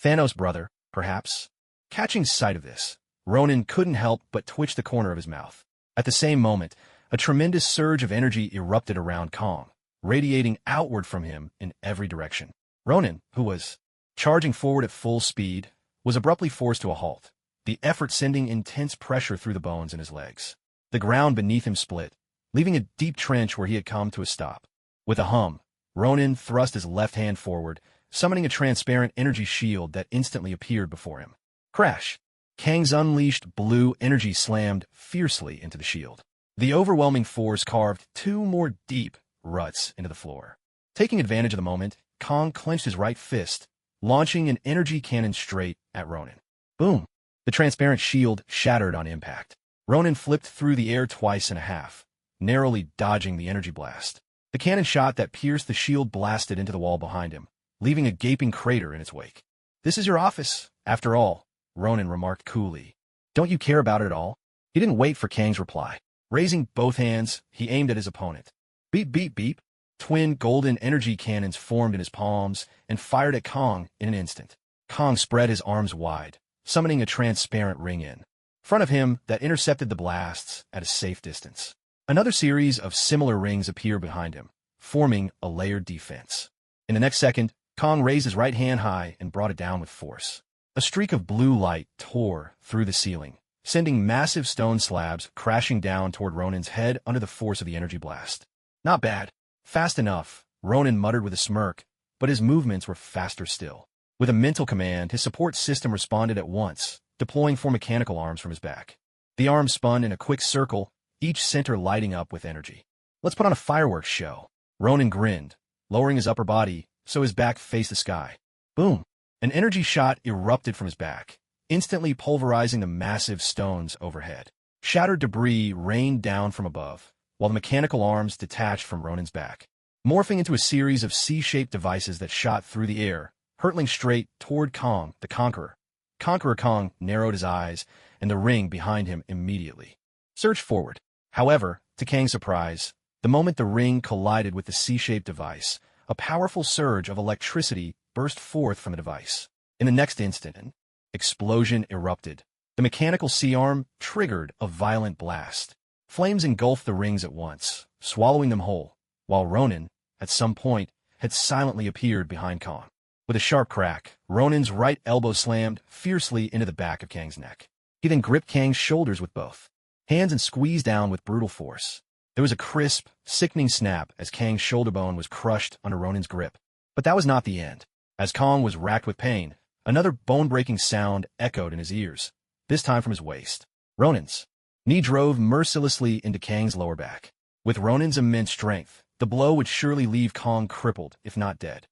Thanos' brother, perhaps? Catching sight of this, Ronan couldn't help but twitch the corner of his mouth. At the same moment, a tremendous surge of energy erupted around Kong, radiating outward from him in every direction. Ronan, who was charging forward at full speed, was abruptly forced to a halt, the effort sending intense pressure through the bones in his legs. The ground beneath him split, leaving a deep trench where he had come to a stop. With a hum, Ronan thrust his left hand forward, summoning a transparent energy shield that instantly appeared before him. Crash! Kang's unleashed blue energy slammed fiercely into the shield. The overwhelming force carved 2 more deep ruts into the floor. Taking advantage of the moment, Kong clenched his right fist, launching an energy cannon straight at Ronan. Boom! The transparent shield shattered on impact. Ronan flipped through the air twice and a half, narrowly dodging the energy blast. The cannon shot that pierced the shield blasted into the wall behind him, leaving a gaping crater in its wake. This is your office, after all, Ronan remarked coolly. Don't you care about it at all? He didn't wait for Kang's reply. Raising both hands, he aimed at his opponent. Beep, beep, beep. Twin golden energy cannons formed in his palms and fired at Kong in an instant. Kong spread his arms wide, summoning a transparent ring in front of him that intercepted the blasts at a safe distance. Another series of similar rings appeared behind him, forming a layered defense. In the next second, Kong raised his right hand high and brought it down with force. A streak of blue light tore through the ceiling, sending massive stone slabs crashing down toward Ronin's head under the force of the energy blast. Not bad. Fast enough, Ronin muttered with a smirk, but his movements were faster still. With a mental command, his support system responded at once, deploying 4 mechanical arms from his back. The arms spun in a quick circle, each center lighting up with energy. Let's put on a fireworks show. Ronin grinned, lowering his upper body so his back faced the sky. Boom! An energy shot erupted from his back, instantly pulverizing the massive stones overhead. Shattered debris rained down from above, while the mechanical arms detached from Ronin's back, morphing into a series of C-shaped devices that shot through the air, hurtling straight toward Kong, the Conqueror. Conqueror Kong narrowed his eyes, and the ring behind him immediately surged forward. However, to Kang's surprise, the moment the ring collided with the C-shaped device, a powerful surge of electricity burst forth from the device. In the next instant, an explosion erupted. The mechanical C-arm triggered a violent blast. Flames engulfed the rings at once, swallowing them whole, while Ronin, at some point, had silently appeared behind Kong. With a sharp crack, Ronin's right elbow slammed fiercely into the back of Kang's neck. He then gripped Kang's shoulders with both hands and squeezed down with brutal force. There was a crisp, sickening snap as Kang's shoulder bone was crushed under Ronin's grip. But that was not the end. As Kong was racked with pain, another bone-breaking sound echoed in his ears, this time from his waist. Ronin's knee drove mercilessly into Kang's lower back. With Ronin's immense strength, the blow would surely leave Kong crippled, if not dead.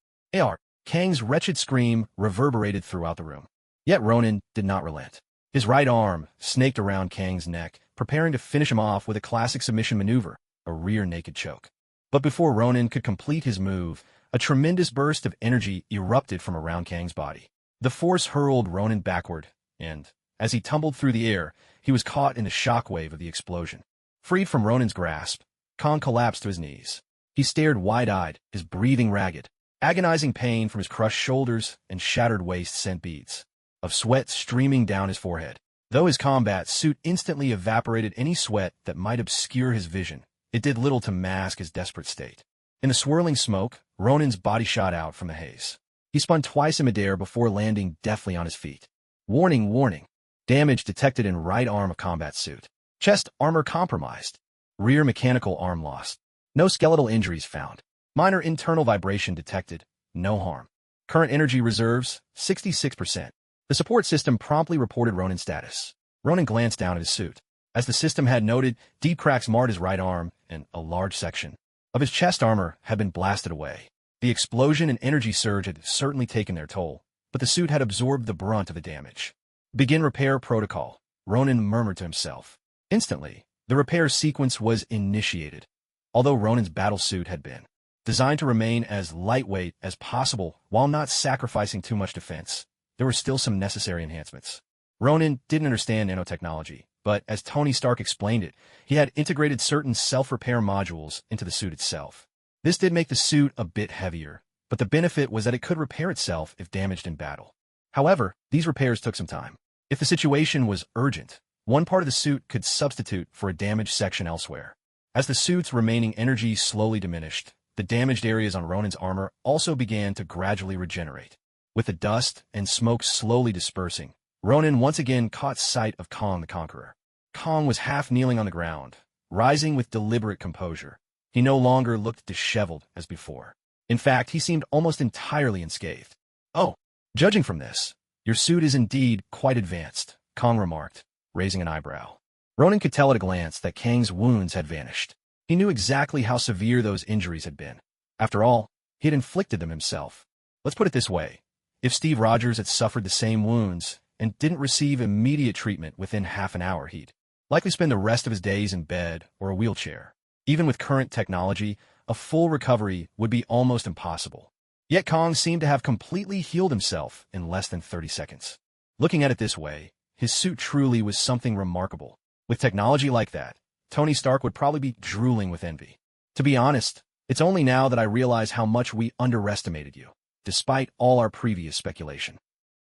Kang's wretched scream reverberated throughout the room. Yet Ronin did not relent. His right arm snaked around Kang's neck, preparing to finish him off with a classic submission maneuver, a rear naked choke. But before Ronin could complete his move, a tremendous burst of energy erupted from around Kang's body. The force hurled Ronin backward, and, as he tumbled through the air, he was caught in the shockwave of the explosion. Freed from Ronin's grasp, Kong collapsed to his knees. He stared wide-eyed, his breathing ragged. Agonizing pain from his crushed shoulders and shattered waist sent beads of sweat streaming down his forehead. Though his combat suit instantly evaporated any sweat that might obscure his vision, it did little to mask his desperate state. In the swirling smoke, Ronin's body shot out from the haze. He spun twice in midair before landing deftly on his feet. Warning, warning. Damage detected in right arm of combat suit. Chest armor compromised. Rear mechanical arm lost. No skeletal injuries found. Minor internal vibration detected. No harm. Current energy reserves, 66%. The support system promptly reported Ronin's status. Ronin glanced down at his suit. As the system had noted, deep cracks marred his right arm, and a large section of his chest armor had been blasted away. The explosion and energy surge had certainly taken their toll, but the suit had absorbed the brunt of the damage. Begin repair protocol, Ronin murmured to himself. Instantly, the repair sequence was initiated. Although Ronin's battlesuit had been designed to remain as lightweight as possible while not sacrificing too much defense, there were still some necessary enhancements. Ronin didn't understand nanotechnology, but as Tony Stark explained it, he had integrated certain self-repair modules into the suit itself. This did make the suit a bit heavier, but the benefit was that it could repair itself if damaged in battle. However, these repairs took some time. If the situation was urgent, one part of the suit could substitute for a damaged section elsewhere. As the suit's remaining energy slowly diminished, the damaged areas on Ronin's armor also began to gradually regenerate. With the dust and smoke slowly dispersing, Ronin once again caught sight of Kong the Conqueror. Kong was half kneeling on the ground, rising with deliberate composure. He no longer looked disheveled as before. In fact, he seemed almost entirely unscathed. "Oh, judging from this, your suit is indeed quite advanced," Kong remarked, raising an eyebrow. Ronin could tell at a glance that Kang's wounds had vanished. He knew exactly how severe those injuries had been. After all, he had inflicted them himself. Let's put it this way. If Steve Rogers had suffered the same wounds and didn't receive immediate treatment within half an hour, he'd likely spend the rest of his days in bed or a wheelchair. Even with current technology, a full recovery would be almost impossible. Yet Kong seemed to have completely healed himself in less than 30 seconds. Looking at it this way, his suit truly was something remarkable. With technology like that, Tony Stark would probably be drooling with envy. To be honest, it's only now that I realize how much we underestimated you, despite all our previous speculation.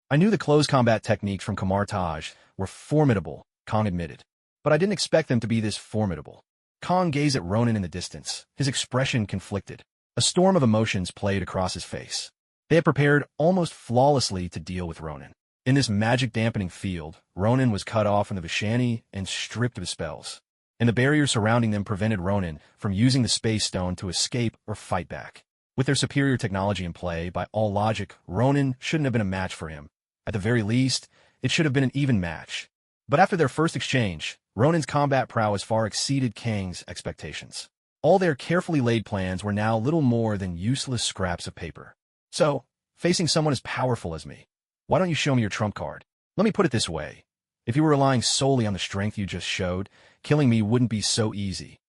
I knew the close combat techniques from Kumar Taj were formidable, Kang admitted, but I didn't expect them to be this formidable. Kang gazed at Ronan in the distance, his expression conflicted. A storm of emotions played across his face. They had prepared almost flawlessly to deal with Ronan. In this magic-dampening field, Ronan was cut off from the Vishani and stripped of his spells, and the barrier surrounding them prevented Ronan from using the Space Stone to escape or fight back. With their superior technology in play, by all logic, Ronan shouldn't have been a match for him. At the very least, it should have been an even match. But after their first exchange, Ronan's combat prowess far exceeded Kang's expectations. All their carefully laid plans were now little more than useless scraps of paper. So, facing someone as powerful as me, why don't you show me your trump card? Let me put it this way. If you were relying solely on the strength you just showed, killing me wouldn't be so easy.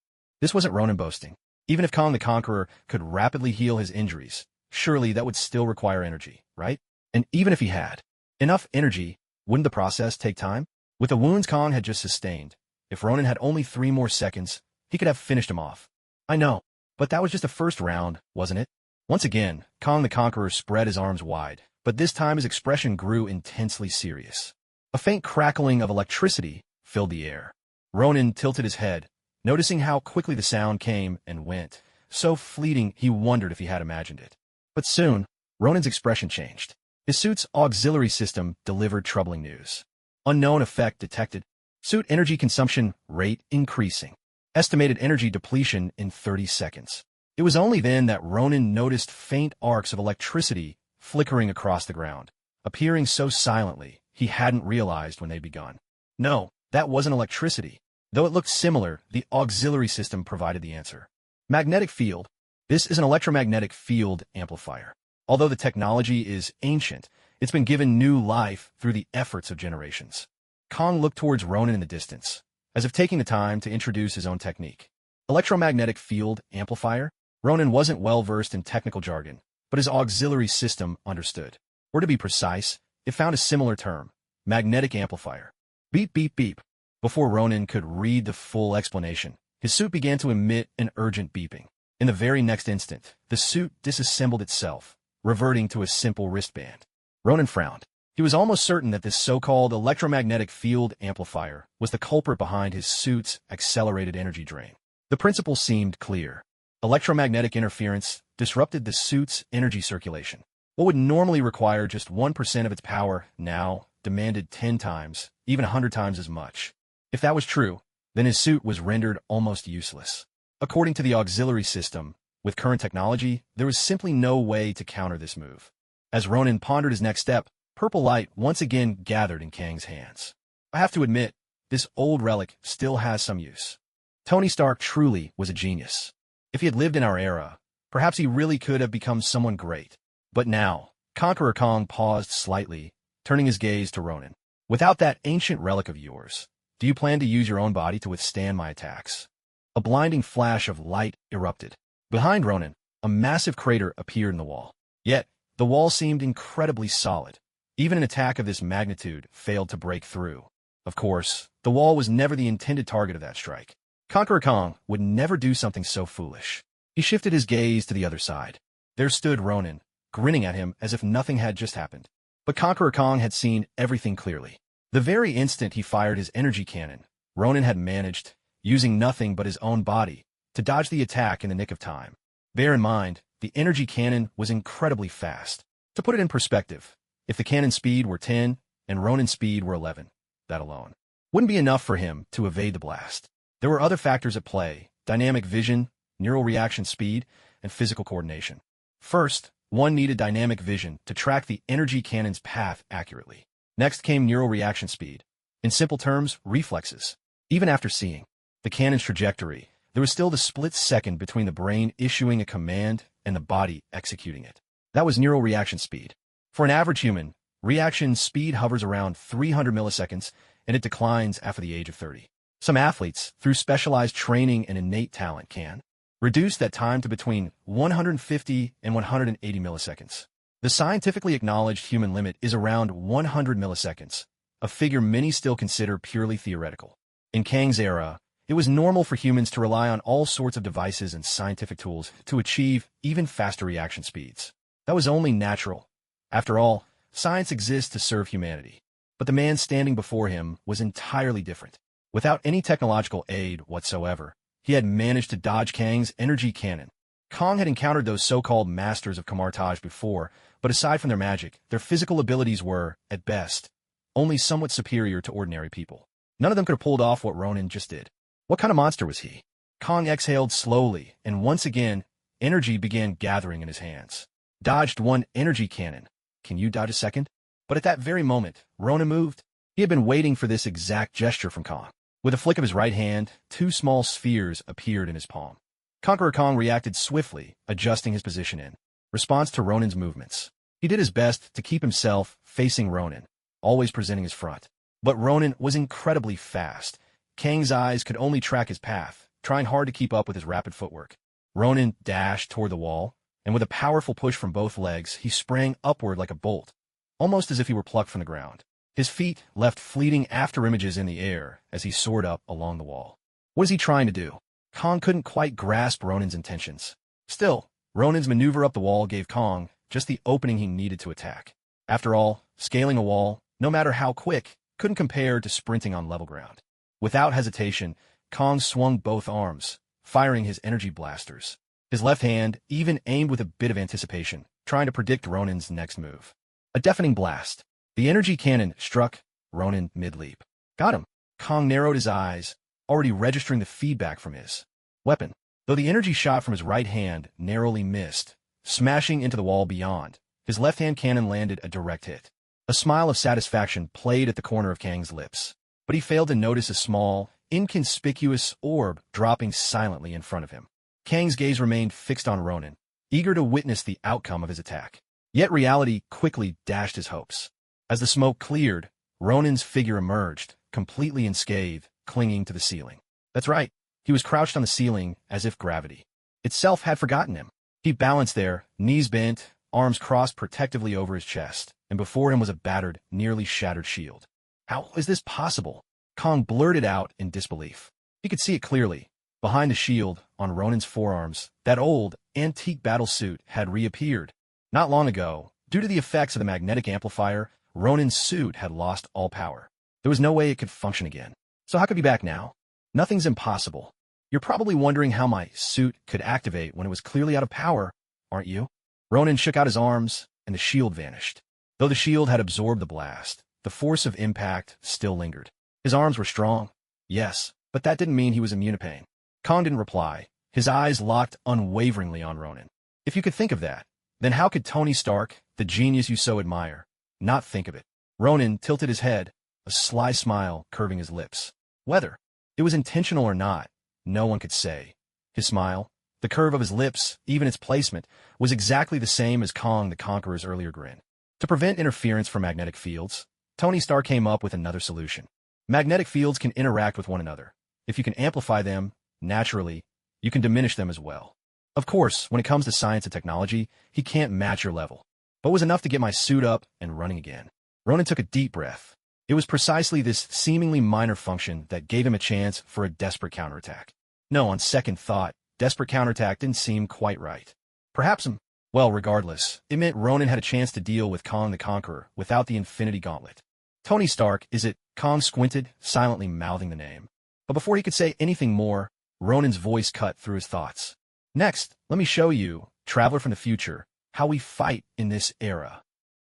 This wasn't Ronan boasting. Even if Kang the Conqueror could rapidly heal his injuries, surely that would still require energy, right? And even if he had enough energy, wouldn't the process take time? With the wounds Kang had just sustained, if Ronan had only 3 more seconds, he could have finished him off. I know, but that was just the first round, wasn't it? Once again, Kang the Conqueror spread his arms wide, but this time his expression grew intensely serious. A faint crackling of electricity filled the air. Ronan tilted his head, noticing how quickly the sound came and went, so fleeting he wondered if he had imagined it. But soon, Ronan's expression changed. His suit's auxiliary system delivered troubling news. Unknown effect detected. Suit energy consumption rate increasing. Estimated energy depletion in 30 seconds. It was only then that Ronan noticed faint arcs of electricity flickering across the ground, appearing so silently he hadn't realized when they'd begun. No, that wasn't electricity. Though it looked similar, the auxiliary system provided the answer. Magnetic field. This is an electromagnetic field amplifier. Although the technology is ancient, it's been given new life through the efforts of generations. Kang looked towards Ronan in the distance, as if taking the time to introduce his own technique. Electromagnetic field amplifier? Ronan wasn't well-versed in technical jargon, but his auxiliary system understood. Or to be precise, it found a similar term, magnetic amplifier. Beep, beep, beep. Before Ronan could read the full explanation, his suit began to emit an urgent beeping. In the very next instant, the suit disassembled itself, reverting to a simple wristband. Ronan frowned. He was almost certain that this so-called electromagnetic field amplifier was the culprit behind his suit's accelerated energy drain. The principle seemed clear. Electromagnetic interference disrupted the suit's energy circulation. What would normally require just 1% of its power now demanded 10 times, even 100 times as much. If that was true, then his suit was rendered almost useless. According to the auxiliary system, with current technology, there was simply no way to counter this move. As Ronan pondered his next step, purple light once again gathered in Kang's hands. I have to admit, this old relic still has some use. Tony Stark truly was a genius. If he had lived in our era, perhaps he really could have become someone great. But now, Conqueror Kang paused slightly, turning his gaze to Ronan. Without that ancient relic of yours, do you plan to use your own body to withstand my attacks? A blinding flash of light erupted. Behind Ronan, a massive crater appeared in the wall. Yet, the wall seemed incredibly solid. Even an attack of this magnitude failed to break through. Of course, the wall was never the intended target of that strike. Conqueror Kang would never do something so foolish. He shifted his gaze to the other side. There stood Ronan, grinning at him as if nothing had just happened. But Conqueror Kang had seen everything clearly. The very instant he fired his energy cannon, Ronan had managed, using nothing but his own body, to dodge the attack in the nick of time. Bear in mind, the energy cannon was incredibly fast. To put it in perspective, if the cannon speed were 10 and Ronan's speed were 11, that alone wouldn't be enough for him to evade the blast. There were other factors at play: dynamic vision, neural reaction speed, and physical coordination. First, one needed dynamic vision to track the energy cannon's path accurately. Next came neural reaction speed. In simple terms, reflexes. Even after seeing the cannon's trajectory, there was still the split second between the brain issuing a command and the body executing it. That was neural reaction speed. For an average human, reaction speed hovers around 300 milliseconds, and it declines after the age of 30. Some athletes, through specialized training and innate talent, can reduce that time to between 150 and 180 milliseconds. The scientifically acknowledged human limit is around 100 milliseconds, a figure many still consider purely theoretical. In Kang's era, it was normal for humans to rely on all sorts of devices and scientific tools to achieve even faster reaction speeds. That was only natural. After all, science exists to serve humanity. But the man standing before him was entirely different. Without any technological aid whatsoever, he had managed to dodge Kang's energy cannon. Kang had encountered those so-called masters of camouflage before, but aside from their magic, their physical abilities were, at best, only somewhat superior to ordinary people. None of them could have pulled off what Ronan just did. What kind of monster was he? Kang exhaled slowly, and once again, energy began gathering in his hands. Dodged one energy cannon. Can you dodge a second? But at that very moment, Ronan moved. He had been waiting for this exact gesture from Kang. With a flick of his right hand, two small spheres appeared in his palm. Conqueror Kang reacted swiftly, adjusting his position in response to Ronan's movements. He did his best to keep himself facing Ronan, always presenting his front. But Ronan was incredibly fast. Kang's eyes could only track his path, trying hard to keep up with his rapid footwork. Ronan dashed toward the wall, and with a powerful push from both legs, he sprang upward like a bolt, almost as if he were plucked from the ground. His feet left fleeting after images in the air as he soared up along the wall. What is he trying to do? Kang couldn't quite grasp Ronan's intentions. Still, Ronan's maneuver up the wall gave Kang just the opening he needed to attack. After all, scaling a wall, no matter how quick, couldn't compare to sprinting on level ground. Without hesitation, Kang swung both arms, firing his energy blasters. His left hand even aimed with a bit of anticipation, trying to predict Ronan's next move. A deafening blast. The energy cannon struck Ronan mid-leap. Got him. Kang narrowed his eyes, already registering the feedback from his weapon, though the energy shot from his right hand narrowly missed, smashing into the wall beyond. His left-hand cannon landed a direct hit. A smile of satisfaction played at the corner of Kang's lips, but he failed to notice a small, inconspicuous orb dropping silently in front of him. Kang's gaze remained fixed on Ronan, eager to witness the outcome of his attack. Yet reality quickly dashed his hopes. As the smoke cleared, Ronan's figure emerged, completely unscathed, clinging to the ceiling. That's right, he was crouched on the ceiling as if gravity itself had forgotten him. He balanced there, knees bent, arms crossed protectively over his chest, and before him was a battered, nearly shattered shield. How is this possible? Kang blurted out in disbelief. He could see it clearly. Behind the shield, on Ronan's forearms, that old, antique battle suit had reappeared. Not long ago, due to the effects of the magnetic amplifier, Ronan's suit had lost all power. There was no way it could function again. So how could it be back now? Nothing's impossible. You're probably wondering how my suit could activate when it was clearly out of power, aren't you? Ronan shook out his arms, and the shield vanished. Though the shield had absorbed the blast, the force of impact still lingered. His arms were strong, yes, but that didn't mean he was immune to pain. Kang didn't reply, his eyes locked unwaveringly on Ronan. If you could think of that, then how could Tony Stark, the genius you so admire, not think of it? Ronan tilted his head, a sly smile curving his lips. Whether it was intentional or not, no one could say. His smile, the curve of his lips, even its placement, was exactly the same as Kang the Conqueror's earlier grin. To prevent interference from magnetic fields, Tony Stark came up with another solution. Magnetic fields can interact with one another. If you can amplify them, naturally, you can diminish them as well. Of course, when it comes to science and technology, he can't match your level. But it was enough to get my suit up and running again. Ronan took a deep breath. It was precisely this seemingly minor function that gave him a chance for a desperate counterattack. No, on second thought, desperate counterattack didn't seem quite right. Perhaps well, regardless, it meant Ronan had a chance to deal with Kang the Conqueror without the Infinity Gauntlet. Tony Stark, is it? Kang squinted, silently mouthing the name. But before he could say anything more, Ronan's voice cut through his thoughts. Next, let me show you, traveler from the future, how we fight in this era.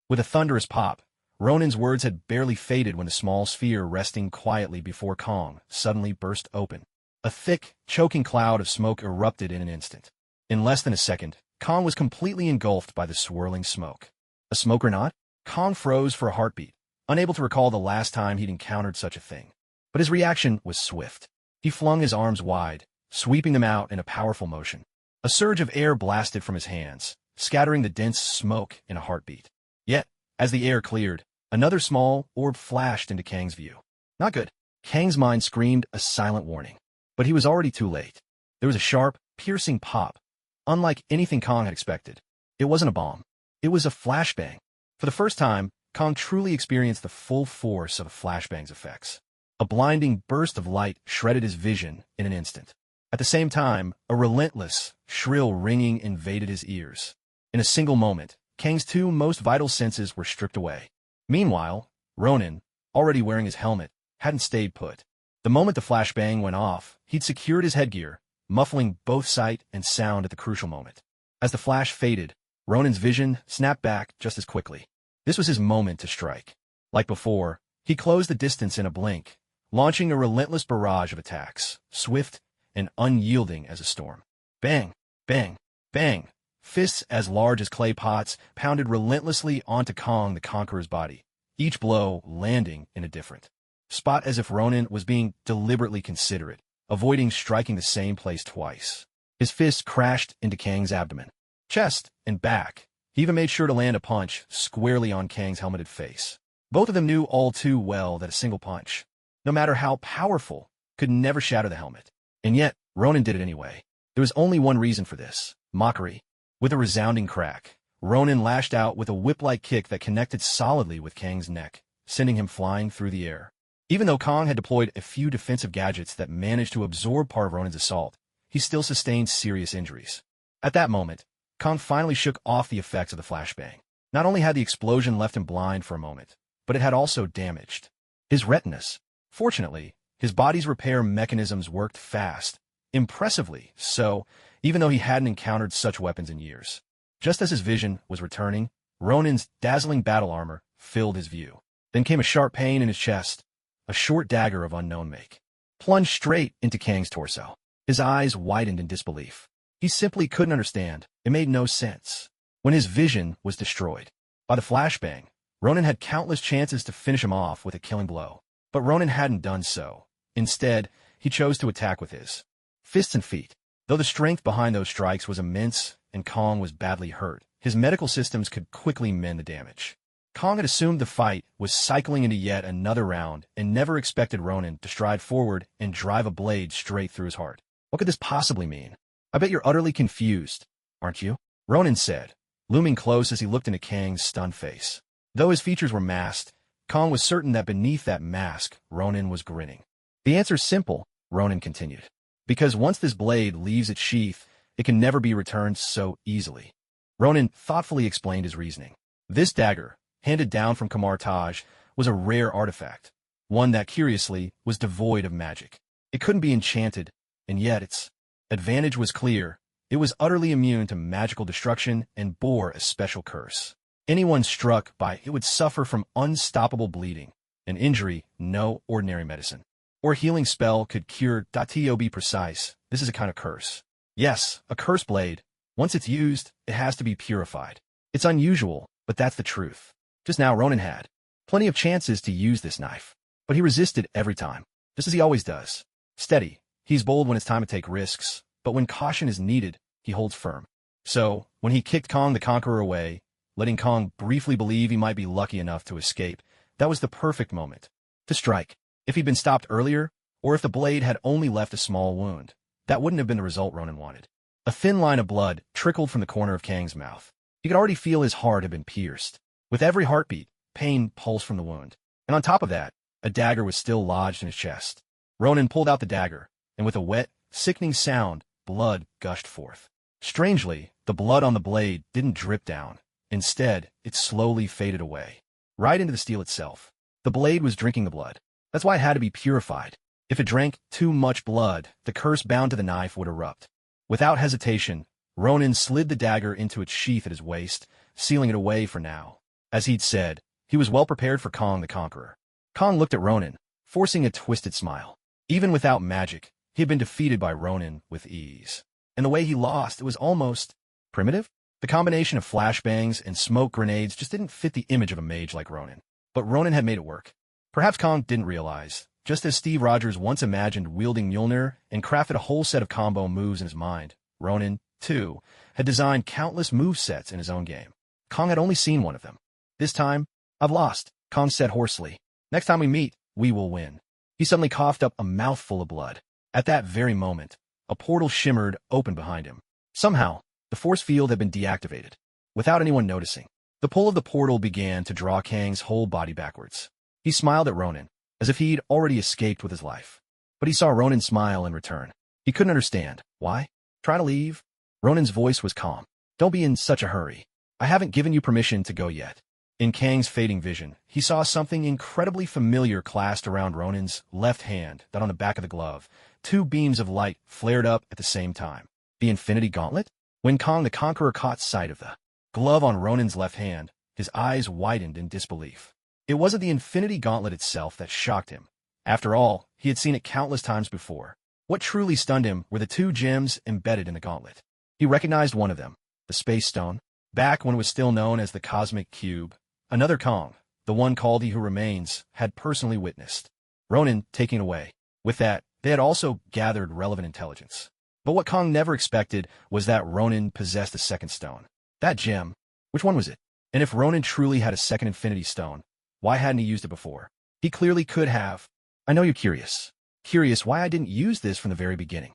With a thunderous pop, Ronan's words had barely faded when the small sphere resting quietly before Kang suddenly burst open. A thick, choking cloud of smoke erupted in an instant. In less than a second, Kang was completely engulfed by the swirling smoke. A smoke or not? Kang froze for a heartbeat, unable to recall the last time he'd encountered such a thing. But his reaction was swift. He flung his arms wide, sweeping them out in a powerful motion. A surge of air blasted from his hands, scattering the dense smoke in a heartbeat. Yet, as the air cleared, another small orb flashed into Kang's view. Not good. Kang's mind screamed a silent warning. But he was already too late. There was a sharp, piercing pop. Unlike anything Kang had expected. It wasn't a bomb. It was a flashbang. For the first time, Kang truly experienced the full force of a flashbang's effects. A blinding burst of light shredded his vision in an instant. At the same time, a relentless, shrill ringing invaded his ears. In a single moment, Kang's two most vital senses were stripped away. Meanwhile, Ronin, already wearing his helmet, hadn't stayed put. The moment the flashbang went off, he'd secured his headgear, muffling both sight and sound at the crucial moment. As the flash faded, Ronin's vision snapped back just as quickly. This was his moment to strike. Like before, he closed the distance in a blink, launching a relentless barrage of attacks, swift and unyielding as a storm. Bang, bang, bang. Fists as large as clay pots pounded relentlessly onto Kong the Conqueror's body, each blow landing in a different spot, as if Ronin was being deliberately considerate, avoiding striking the same place twice. His fists crashed into Kang's abdomen, chest, and back. He even made sure to land a punch squarely on Kang's helmeted face. Both of them knew all too well that a single punch, no matter how powerful, could never shatter the helmet. And yet, Ronin did it anyway. There was only one reason for this: mockery. With a resounding crack, Ronin lashed out with a whip-like kick that connected solidly with Kang's neck, sending him flying through the air. Even though Kong had deployed a few defensive gadgets that managed to absorb part of Ronin's assault, he still sustained serious injuries. At that moment, Kong finally shook off the effects of the flashbang. Not only had the explosion left him blind for a moment, but it had also damaged his retinas. Fortunately, his body's repair mechanisms worked fast, impressively so, even though he hadn't encountered such weapons in years. Just as his vision was returning, Ronin's dazzling battle armor filled his view. Then came a sharp pain in his chest. A short dagger of unknown make plunged straight into Kang's torso. His eyes widened in disbelief. He simply couldn't understand. It made no sense. When his vision was destroyed by the flashbang, Ronin had countless chances to finish him off with a killing blow. But Ronin hadn't done so. Instead, he chose to attack with his fists and feet. Though the strength behind those strikes was immense and Kong was badly hurt, his medical systems could quickly mend the damage. Kong had assumed the fight was cycling into yet another round and never expected Ronin to stride forward and drive a blade straight through his heart. What could this possibly mean? I bet you're utterly confused, aren't you? Ronin said, looming close as he looked into Kang's stunned face. Though his features were masked, Kong was certain that beneath that mask, Ronin was grinning. The answer's simple, Ronin continued. Because once this blade leaves its sheath, it can never be returned so easily. Ronin thoughtfully explained his reasoning. This dagger, handed down from Kamar Taj, was a rare artifact, one that, curiously, was devoid of magic. It couldn't be enchanted, and yet its advantage was clear. It was utterly immune to magical destruction and bore a special curse. Anyone struck by it would suffer from unstoppable bleeding, an injury no ordinary medicine or healing spell could cure. To be precise, this is a kind of curse. Yes, a curse blade. Once it's used, it has to be purified. It's unusual, but that's the truth. Just now, Ronin had plenty of chances to use this knife, but he resisted every time, just as he always does. Steady, he's bold when it's time to take risks, but when caution is needed, he holds firm. So, when he kicked Kong the Conqueror away, letting Kong briefly believe he might be lucky enough to escape, that was the perfect moment to strike. If he'd been stopped earlier, or if the blade had only left a small wound, that wouldn't have been the result Ronin wanted. A thin line of blood trickled from the corner of Kang's mouth. He could already feel his heart had been pierced. With every heartbeat, pain pulsed from the wound. And on top of that, a dagger was still lodged in his chest. Ronin pulled out the dagger, and with a wet, sickening sound, blood gushed forth. Strangely, the blood on the blade didn't drip down. Instead, it slowly faded away, right into the steel itself. The blade was drinking the blood. That's why it had to be purified. If it drank too much blood, the curse bound to the knife would erupt. Without hesitation, Ronin slid the dagger into its sheath at his waist, sealing it away for now. As he'd said, he was well prepared for Kong the Conqueror. Kong looked at Ronin, forcing a twisted smile. Even without magic, he had been defeated by Ronin with ease. And the way he lost, it was almost primitive. The combination of flashbangs and smoke grenades just didn't fit the image of a mage like Ronin. But Ronin had made it work. Perhaps Kong didn't realize, just as Steve Rogers once imagined wielding Mjolnir and crafted a whole set of combo moves in his mind, Ronin, too, had designed countless movesets in his own game. Kong had only seen one of them. This time, I've lost, Kong said hoarsely. Next time we meet, we will win. He suddenly coughed up a mouthful of blood. At that very moment, a portal shimmered open behind him. Somehow, the force field had been deactivated. Without anyone noticing, the pull of the portal began to draw Kang's whole body backwards. He smiled at Ronin, as if he'd already escaped with his life. But he saw Ronin smile in return. He couldn't understand. Why? Try to leave? Ronin's voice was calm. Don't be in such a hurry. I haven't given you permission to go yet. In Kang's fading vision, he saw something incredibly familiar clasped around Ronin's left hand, that on the back of the glove, two beams of light flared up at the same time. The Infinity Gauntlet? When Kang the Conqueror caught sight of the glove on Ronin's left hand, his eyes widened in disbelief. It wasn't the Infinity Gauntlet itself that shocked him. After all, he had seen it countless times before. What truly stunned him were the two gems embedded in the gauntlet. He recognized one of them, the Space Stone, back when it was still known as the Cosmic Cube. Another Kang, the one called He Who Remains, had personally witnessed. Ronin taking it away. With that, they had also gathered relevant intelligence. But what Kang never expected was that Ronin possessed a second stone. That gem, which one was it? And if Ronin truly had a second Infinity Stone, why hadn't he used it before? He clearly could have. I know you're curious. Curious why I didn't use this from the very beginning.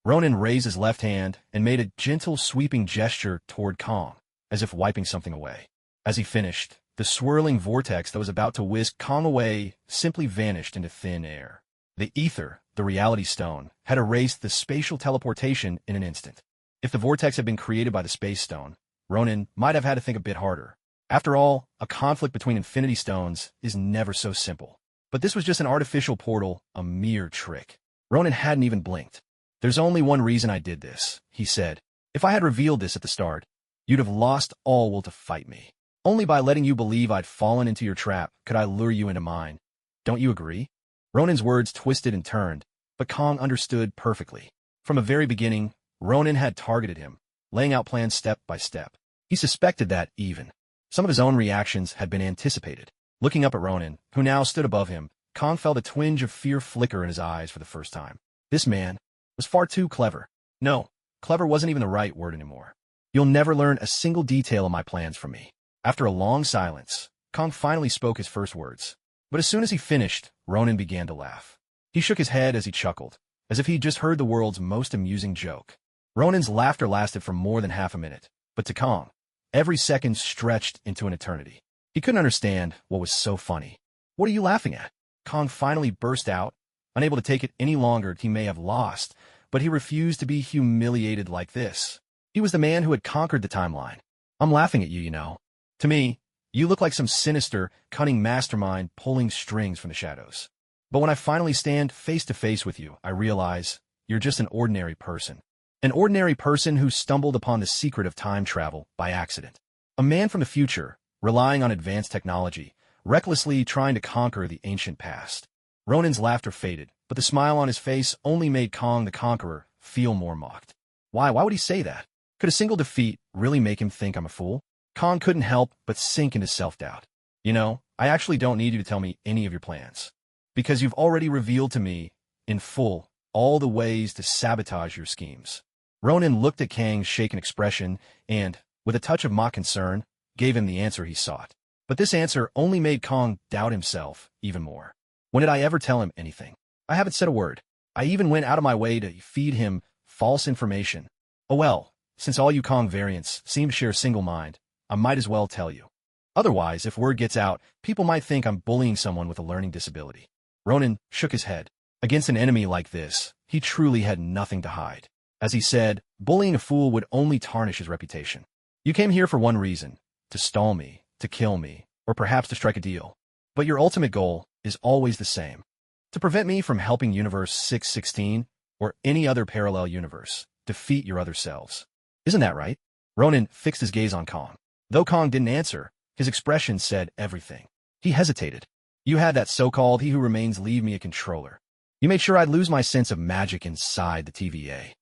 Ronin raised his left hand and made a gentle sweeping gesture toward Kang, as if wiping something away. As he finished, the swirling vortex that was about to whisk Kang away simply vanished into thin air. The ether, the reality stone, had erased the spatial teleportation in an instant. If the vortex had been created by the space stone, Ronin might have had to think a bit harder. After all, a conflict between Infinity Stones is never so simple. But this was just an artificial portal, a mere trick. Ronin hadn't even blinked. There's only one reason I did this, he said. If I had revealed this at the start, you'd have lost all will to fight me. Only by letting you believe I'd fallen into your trap could I lure you into mine. Don't you agree? Ronin's words twisted and turned, but Kang understood perfectly. From the very beginning, Ronin had targeted him, laying out plans step by step. He suspected that, even. Some of his own reactions had been anticipated. Looking up at Ronin, who now stood above him, Kang felt a twinge of fear flicker in his eyes for the first time. This man was far too clever. No, clever wasn't even the right word anymore. You'll never learn a single detail of my plans from me. After a long silence, Kang finally spoke his first words. But as soon as he finished, Ronin began to laugh. He shook his head as he chuckled, as if he'd just heard the world's most amusing joke. Ronin's laughter lasted for more than half a minute, but to Kang, every second stretched into an eternity. He couldn't understand what was so funny. What are you laughing at? Kang finally burst out, unable to take it any longer. He may have lost, but he refused to be humiliated like this. He was the man who had conquered the timeline. I'm laughing at you, you know. To me, you look like some sinister, cunning mastermind pulling strings from the shadows. But when I finally stand face to face with you, I realize you're just an ordinary person. An ordinary person who stumbled upon the secret of time travel by accident. A man from the future, relying on advanced technology, recklessly trying to conquer the ancient past. Ronin's laughter faded, but the smile on his face only made Kang the Conqueror feel more mocked. Why would he say that? Could a single defeat really make him think I'm a fool? Kang couldn't help but sink into self-doubt. You know, I actually don't need you to tell me any of your plans. Because you've already revealed to me, in full, all the ways to sabotage your schemes. Ronin looked at Kang's shaken expression and, with a touch of mock concern, gave him the answer he sought. But this answer only made Kang doubt himself even more. When did I ever tell him anything? I haven't said a word. I even went out of my way to feed him false information. Oh well, since all you Kang variants seem to share a single mind, I might as well tell you. Otherwise, if word gets out, people might think I'm bullying someone with a learning disability. Ronin shook his head. Against an enemy like this, he truly had nothing to hide. As he said, bullying a fool would only tarnish his reputation. You came here for one reason, to stall me, to kill me, or perhaps to strike a deal. But your ultimate goal is always the same. To prevent me from helping Universe 616 or any other parallel universe defeat your other selves. Isn't that right? Ronin fixed his gaze on Kang. Though Kang didn't answer, his expression said everything. He hesitated. You had that so-called He Who Remains leave me a controller. You made sure I'd lose my sense of magic inside the TVA.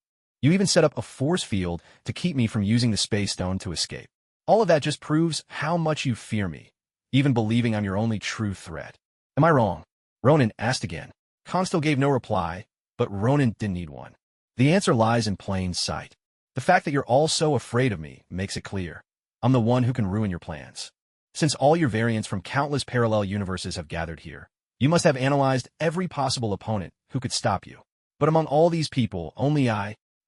You even set up a force field to keep me from using the Space Stone to escape. All of that just proves how much you fear me, even believing I'm your only true threat. Am I wrong? Ronin asked again. Kang still gave no reply, but Ronin didn't need one. The answer lies in plain sight. The fact that you're all so afraid of me makes it clear. I'm the one who can ruin your plans. Since all your variants from countless parallel universes have gathered here, you must have analyzed every possible opponent who could stop you. But among all these people, only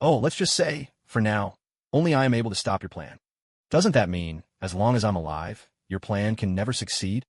let's just say, for now, only I am able to stop your plan. Doesn't that mean, as long as I'm alive, your plan can never succeed?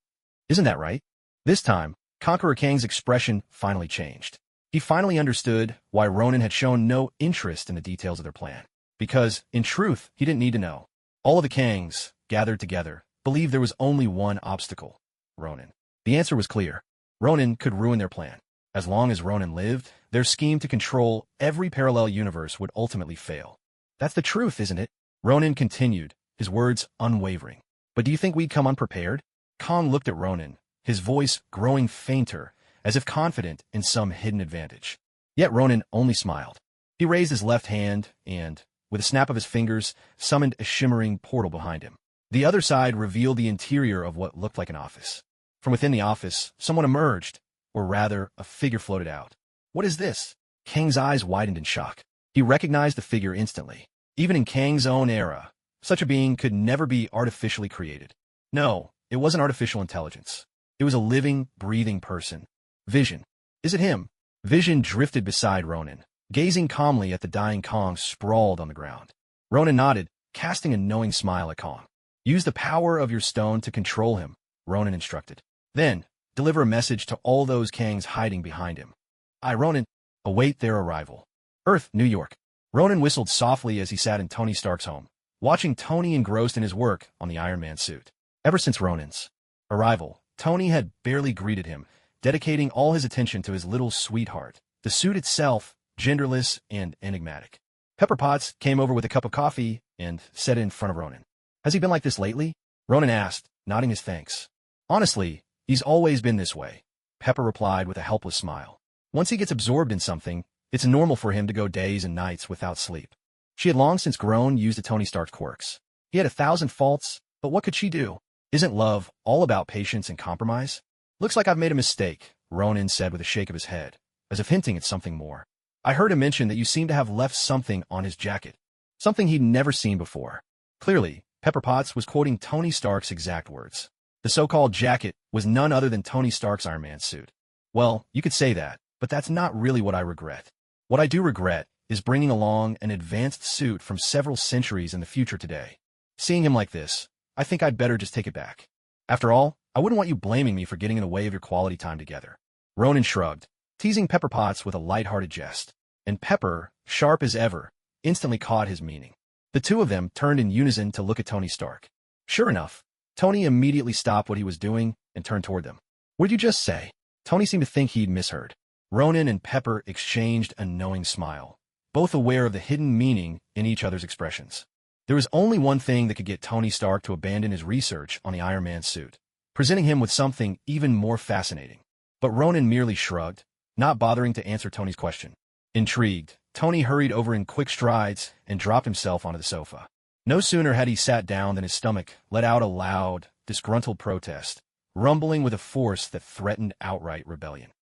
Isn't that right? This time, Conqueror Kang's expression finally changed. He finally understood why Ronan had shown no interest in the details of their plan. Because, in truth, he didn't need to know. All of the Kangs, gathered together, believed there was only one obstacle: Ronan. The answer was clear. Ronan could ruin their plan. As long as Ronan lived, their scheme to control every parallel universe would ultimately fail. That's the truth, isn't it? Ronan continued, his words unwavering. But do you think we'd come unprepared? Kang looked at Ronan, his voice growing fainter, as if confident in some hidden advantage. Yet Ronan only smiled. He raised his left hand and, with a snap of his fingers, summoned a shimmering portal behind him. The other side revealed the interior of what looked like an office. From within the office, someone emerged, or rather, a figure floated out. What is this? Kang's eyes widened in shock. He recognized the figure instantly. Even in Kang's own era, such a being could never be artificially created. No, it wasn't artificial intelligence. It was a living, breathing person. Vision. Is it him? Vision drifted beside Ronan, gazing calmly at the dying Kang sprawled on the ground. Ronan nodded, casting a knowing smile at Kang. Use the power of your stone to control him, Ronan instructed. Then, deliver a message to all those Kangs hiding behind him. I, Ronan, await their arrival. Earth, New York. Ronan whistled softly as he sat in Tony Stark's home, watching Tony engrossed in his work on the Iron Man suit. Ever since Ronan's arrival, Tony had barely greeted him, dedicating all his attention to his little sweetheart, the suit itself, genderless and enigmatic. Pepper Potts came over with a cup of coffee and set it in front of Ronan. Has he been like this lately? Ronan asked, nodding his thanks. Honestly, he's always been this way, Pepper replied with a helpless smile. Once he gets absorbed in something, it's normal for him to go days and nights without sleep. She had long since grown used to Tony Stark's quirks. He had 1,000 faults, but what could she do? Isn't love all about patience and compromise? Looks like I've made a mistake, Ronan said with a shake of his head, as if hinting at something more. I heard him mention that you seem to have left something on his jacket. Something he'd never seen before. Clearly, Pepper Potts was quoting Tony Stark's exact words. The so-called jacket was none other than Tony Stark's Iron Man suit. Well, you could say that, but that's not really what I regret. What I do regret is bringing along an advanced suit from several centuries in the future today. Seeing him like this, I think I'd better just take it back. After all, I wouldn't want you blaming me for getting in the way of your quality time together. Ronan shrugged, teasing Pepper Potts with a light-hearted jest. And Pepper, sharp as ever, instantly caught his meaning. The two of them turned in unison to look at Tony Stark. Sure enough, Tony immediately stopped what he was doing and turned toward them. What'd you just say? Tony seemed to think he'd misheard. Ronan and Pepper exchanged a knowing smile, both aware of the hidden meaning in each other's expressions. There was only one thing that could get Tony Stark to abandon his research on the Iron Man suit, presenting him with something even more fascinating. But Ronan merely shrugged, not bothering to answer Tony's question. Intrigued, Tony hurried over in quick strides and dropped himself onto the sofa. No sooner had he sat down than his stomach let out a loud, disgruntled protest, rumbling with a force that threatened outright rebellion.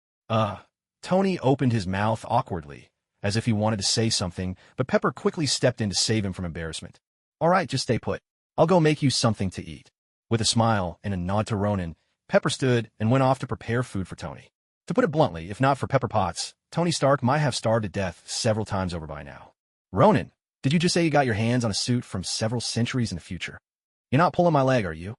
Tony opened his mouth awkwardly, as if he wanted to say something, but Pepper quickly stepped in to save him from embarrassment. All right, just stay put. I'll go make you something to eat. With a smile and a nod to Ronan, Pepper stood and went off to prepare food for Tony. To put it bluntly, if not for Pepper Potts, Tony Stark might have starved to death several times over by now. Ronan, did you just say you got your hands on a suit from several centuries in the future? You're not pulling my leg, are you?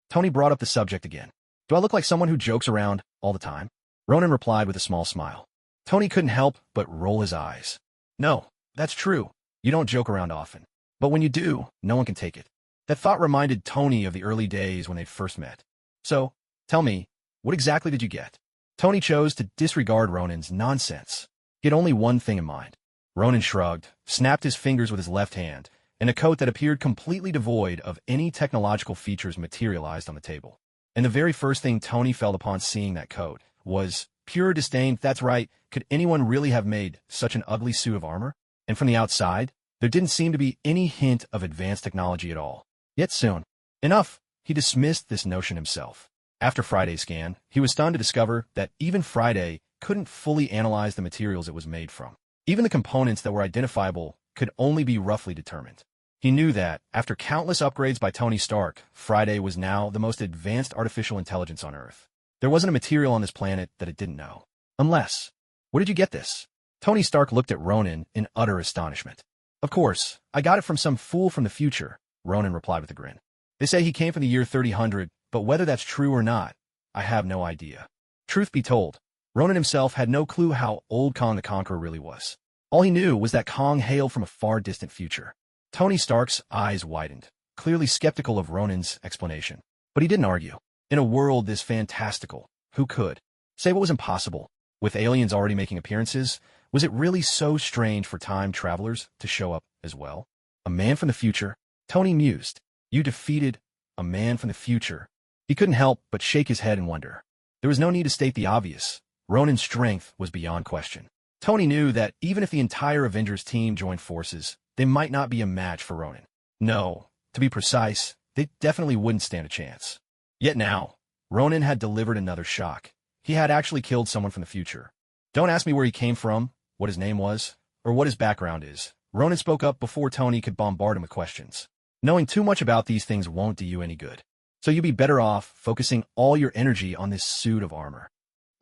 Tony brought up the subject again. Do I look like someone who jokes around all the time? Ronan replied with a small smile. Tony couldn't help but roll his eyes. No, that's true. You don't joke around often. But when you do, no one can take it. That thought reminded Tony of the early days when they'd first met. So, tell me, what exactly did you get? Tony chose to disregard Ronan's nonsense. He had only one thing in mind. Ronan shrugged, snapped his fingers with his left hand, and a coat that appeared completely devoid of any technological features materialized on the table. And the very first thing Tony felt upon seeing that coat was pure disdain. That's right, could anyone really have made such an ugly suit of armor? And from the outside, there didn't seem to be any hint of advanced technology at all. Yet soon enough, he dismissed this notion himself. After Friday's scan, he was stunned to discover that even Friday couldn't fully analyze the materials it was made from. Even the components that were identifiable could only be roughly determined. He knew that, after countless upgrades by Tony Stark, Friday was now the most advanced artificial intelligence on Earth. There wasn't a material on this planet that it didn't know. Unless, where did you get this? Tony Stark looked at Ronan in utter astonishment. Of course, I got it from some fool from the future, Ronan replied with a grin. They say he came from the year 3000, but whether that's true or not, I have no idea. Truth be told, Ronan himself had no clue how old Kong the Conqueror really was. All he knew was that Kong hailed from a far distant future. Tony Stark's eyes widened, clearly skeptical of Ronan's explanation. But he didn't argue. In a world this fantastical, who could say what was impossible? With aliens already making appearances, was it really so strange for time travelers to show up as well? A man from the future? Tony mused. You defeated a man from the future. He couldn't help but shake his head in wonder. There was no need to state the obvious. Ronan's strength was beyond question. Tony knew that even if the entire Avengers team joined forces, they might not be a match for Ronan. No, to be precise, they definitely wouldn't stand a chance. Yet now, Ronan had delivered another shock. He had actually killed someone from the future. Don't ask me where he came from, what his name was, or what his background is. Ronan spoke up before Tony could bombard him with questions. Knowing too much about these things won't do you any good. So you'd be better off focusing all your energy on this suit of armor.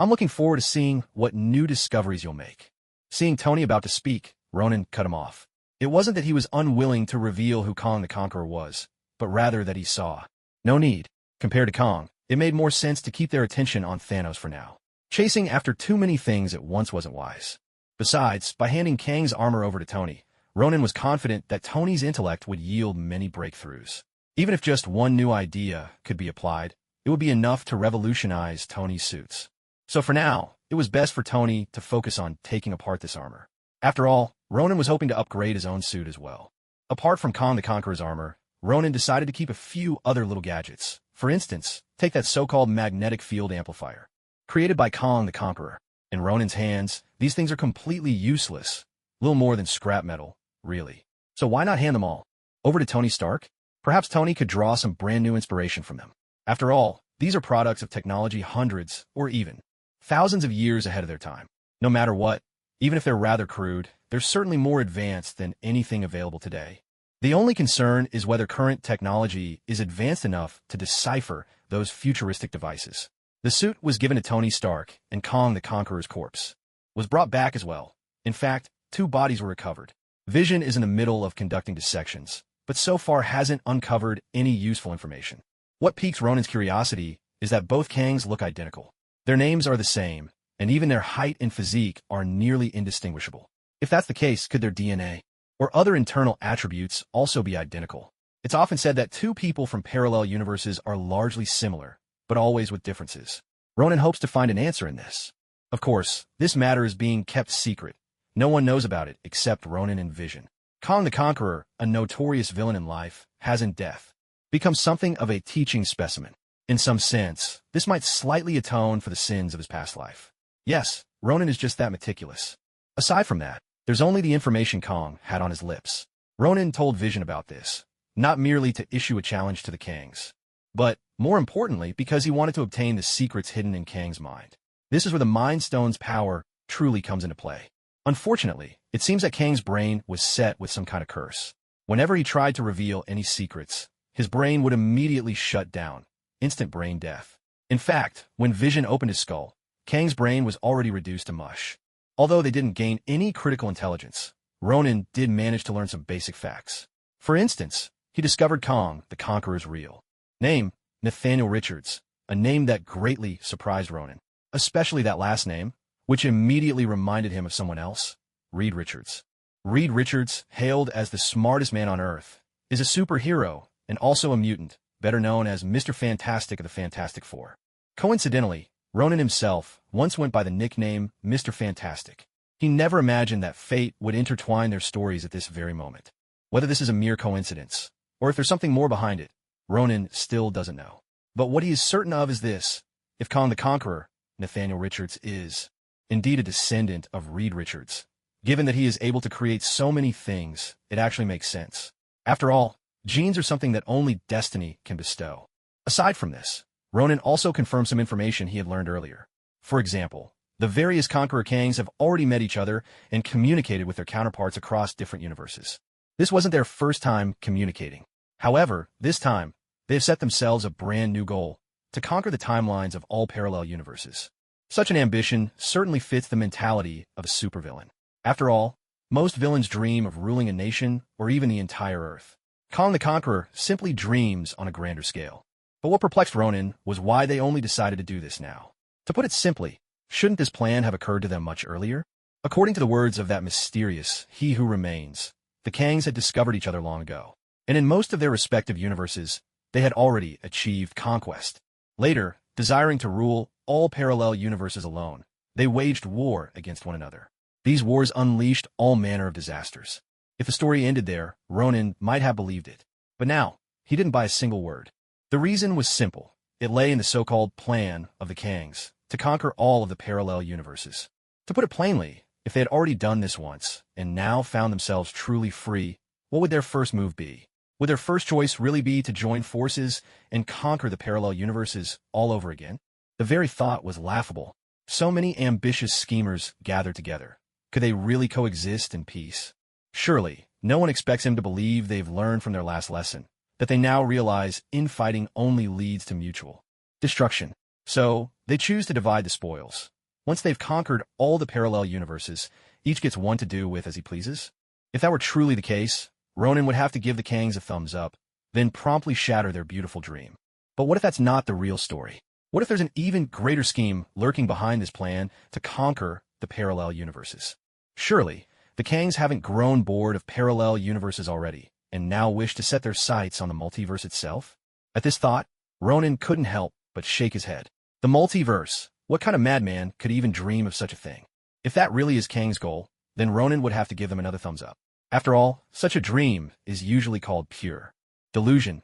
I'm looking forward to seeing what new discoveries you'll make. Seeing Tony about to speak, Ronan cut him off. It wasn't that he was unwilling to reveal who Kong the Conqueror was, but rather that he saw no need. Compared to Kong, it made more sense to keep their attention on Thanos for now. Chasing after too many things at once wasn't wise. Besides, by handing Kang's armor over to Tony, Ronan was confident that Tony's intellect would yield many breakthroughs. Even if just one new idea could be applied, it would be enough to revolutionize Tony's suits. So for now, it was best for Tony to focus on taking apart this armor. After all, Ronan was hoping to upgrade his own suit as well. Apart from Kong the Conqueror's armor, Ronan decided to keep a few other little gadgets. For instance, take that so-called magnetic field amplifier. Created by Kong the Conqueror. In Ronan's hands, these things are completely useless. Little more than scrap metal, really. So why not hand them all over to Tony Stark? Perhaps Tony could draw some brand new inspiration from them. After all, these are products of technology hundreds, or even thousands of years ahead of their time. No matter what, even if they're rather crude, they're certainly more advanced than anything available today. The only concern is whether current technology is advanced enough to decipher those futuristic devices. The suit was given to Tony Stark, and Kong the Conqueror's corpse was brought back as well. In fact, 2 bodies were recovered. Vision is in the middle of conducting dissections, but so far hasn't uncovered any useful information. What piques Ronan's curiosity is that both Kangs look identical. Their names are the same, and even their height and physique are nearly indistinguishable. If that's the case, could their DNA or other internal attributes also be identical? It's often said that 2 people from parallel universes are largely similar, but always with differences. Ronan hopes to find an answer in this. Of course, this matter is being kept secret. No one knows about it except Ronan and Vision. Kong the Conqueror, a notorious villain in life, has in death become something of a teaching specimen. In some sense, this might slightly atone for the sins of his past life. Yes, Ronan is just that meticulous. Aside from that, there's only the information Kong had on his lips. Ronan told Vision about this, not merely to issue a challenge to the Kangs, but, more importantly, because he wanted to obtain the secrets hidden in Kang's mind. This is where the Mind Stone's power truly comes into play. Unfortunately, it seems that Kang's brain was set with some kind of curse. Whenever he tried to reveal any secrets, his brain would immediately shut down. Instant brain death. In fact, when Vision opened his skull, Kang's brain was already reduced to mush. Although they didn't gain any critical intelligence, Ronan did manage to learn some basic facts. For instance, he discovered Kong the Conqueror's real name, Nathaniel Richards, a name that greatly surprised Ronan, especially that last name, which immediately reminded him of someone else, Reed Richards. Reed Richards, hailed as the smartest man on Earth, is a superhero and also a mutant, better known as Mr. Fantastic of the Fantastic Four. Coincidentally, Ronan himself once went by the nickname Mr. Fantastic. He never imagined that fate would intertwine their stories at this very moment. Whether this is a mere coincidence, or if there's something more behind it, Ronan still doesn't know. But what he is certain of is this: if Kong the Conqueror, Nathaniel Richards, is indeed a descendant of Reed Richards, given that he is able to create so many things, it actually makes sense. After all, genes are something that only destiny can bestow. Aside from this, Ronan also confirmed some information he had learned earlier. For example, the various Conqueror Kangs have already met each other and communicated with their counterparts across different universes. This wasn't their first time communicating. However, this time, they have set themselves a brand new goal: to conquer the timelines of all parallel universes. Such an ambition certainly fits the mentality of a supervillain. After all, most villains dream of ruling a nation or even the entire Earth. Kong the Conqueror simply dreams on a grander scale. But what perplexed Ronan was why they only decided to do this now. To put it simply, shouldn't this plan have occurred to them much earlier? According to the words of that mysterious He Who Remains, the Kangs had discovered each other long ago, and in most of their respective universes, they had already achieved conquest. Later, desiring to rule all parallel universes alone, they waged war against one another. These wars unleashed all manner of disasters. If the story ended there, Ronan might have believed it. But now, he didn't buy a single word. The reason was simple. It lay in the so-called plan of the Kangs to conquer all of the parallel universes. To put it plainly, if they had already done this once, and now found themselves truly free, what would their first move be? Would their first choice really be to join forces and conquer the parallel universes all over again? The very thought was laughable. So many ambitious schemers gathered together. Could they really coexist in peace? Surely, no one expects him to believe they've learned from their last lesson, that they now realize infighting only leads to mutual destruction. So, they choose to divide the spoils. Once they've conquered all the parallel universes, each gets one to do with as he pleases. If that were truly the case, Ronan would have to give the Kangs a thumbs up, then promptly shatter their beautiful dream. But what if that's not the real story? What if there's an even greater scheme lurking behind this plan to conquer the parallel universes? Surely, the Kangs haven't grown bored of parallel universes already, and now wish to set their sights on the multiverse itself? At this thought, Ronan couldn't help but shake his head. The multiverse. What kind of madman could even dream of such a thing? If that really is Kang's goal, then Ronan would have to give them another thumbs up. After all, such a dream is usually called pure delusion.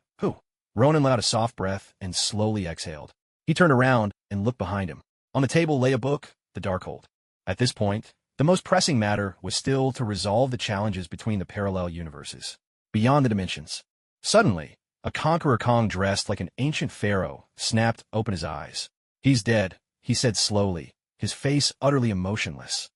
Ronan let out a soft breath and slowly exhaled. He turned around and looked behind him. On the table lay a book, The Darkhold. At this point, the most pressing matter was still to resolve the challenges between the parallel universes, beyond the dimensions. Suddenly, a conqueror Kong dressed like an ancient pharaoh snapped open his eyes. "He's dead," he said slowly, his face utterly emotionless.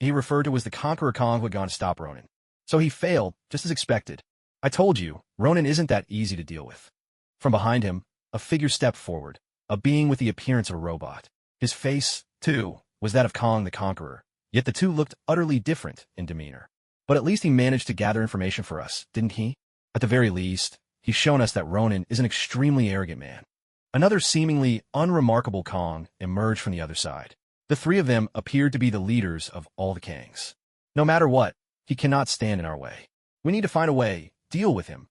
He referred to as the conqueror Kong who had gone to stop Ronan. So he failed, just as expected. "I told you, Ronan isn't that easy to deal with." From behind him, a figure stepped forward, a being with the appearance of a robot. His face, too, was that of Kong the Conqueror, yet the two looked utterly different in demeanor. But at least he managed to gather information for us, didn't he? At the very least, he's shown us that Ronan is an extremely arrogant man. Another seemingly unremarkable Kong emerged from the other side. The three of them appeared to be the leaders of all the Kangs. No matter what, he cannot stand in our way. We need to find a way, deal with him.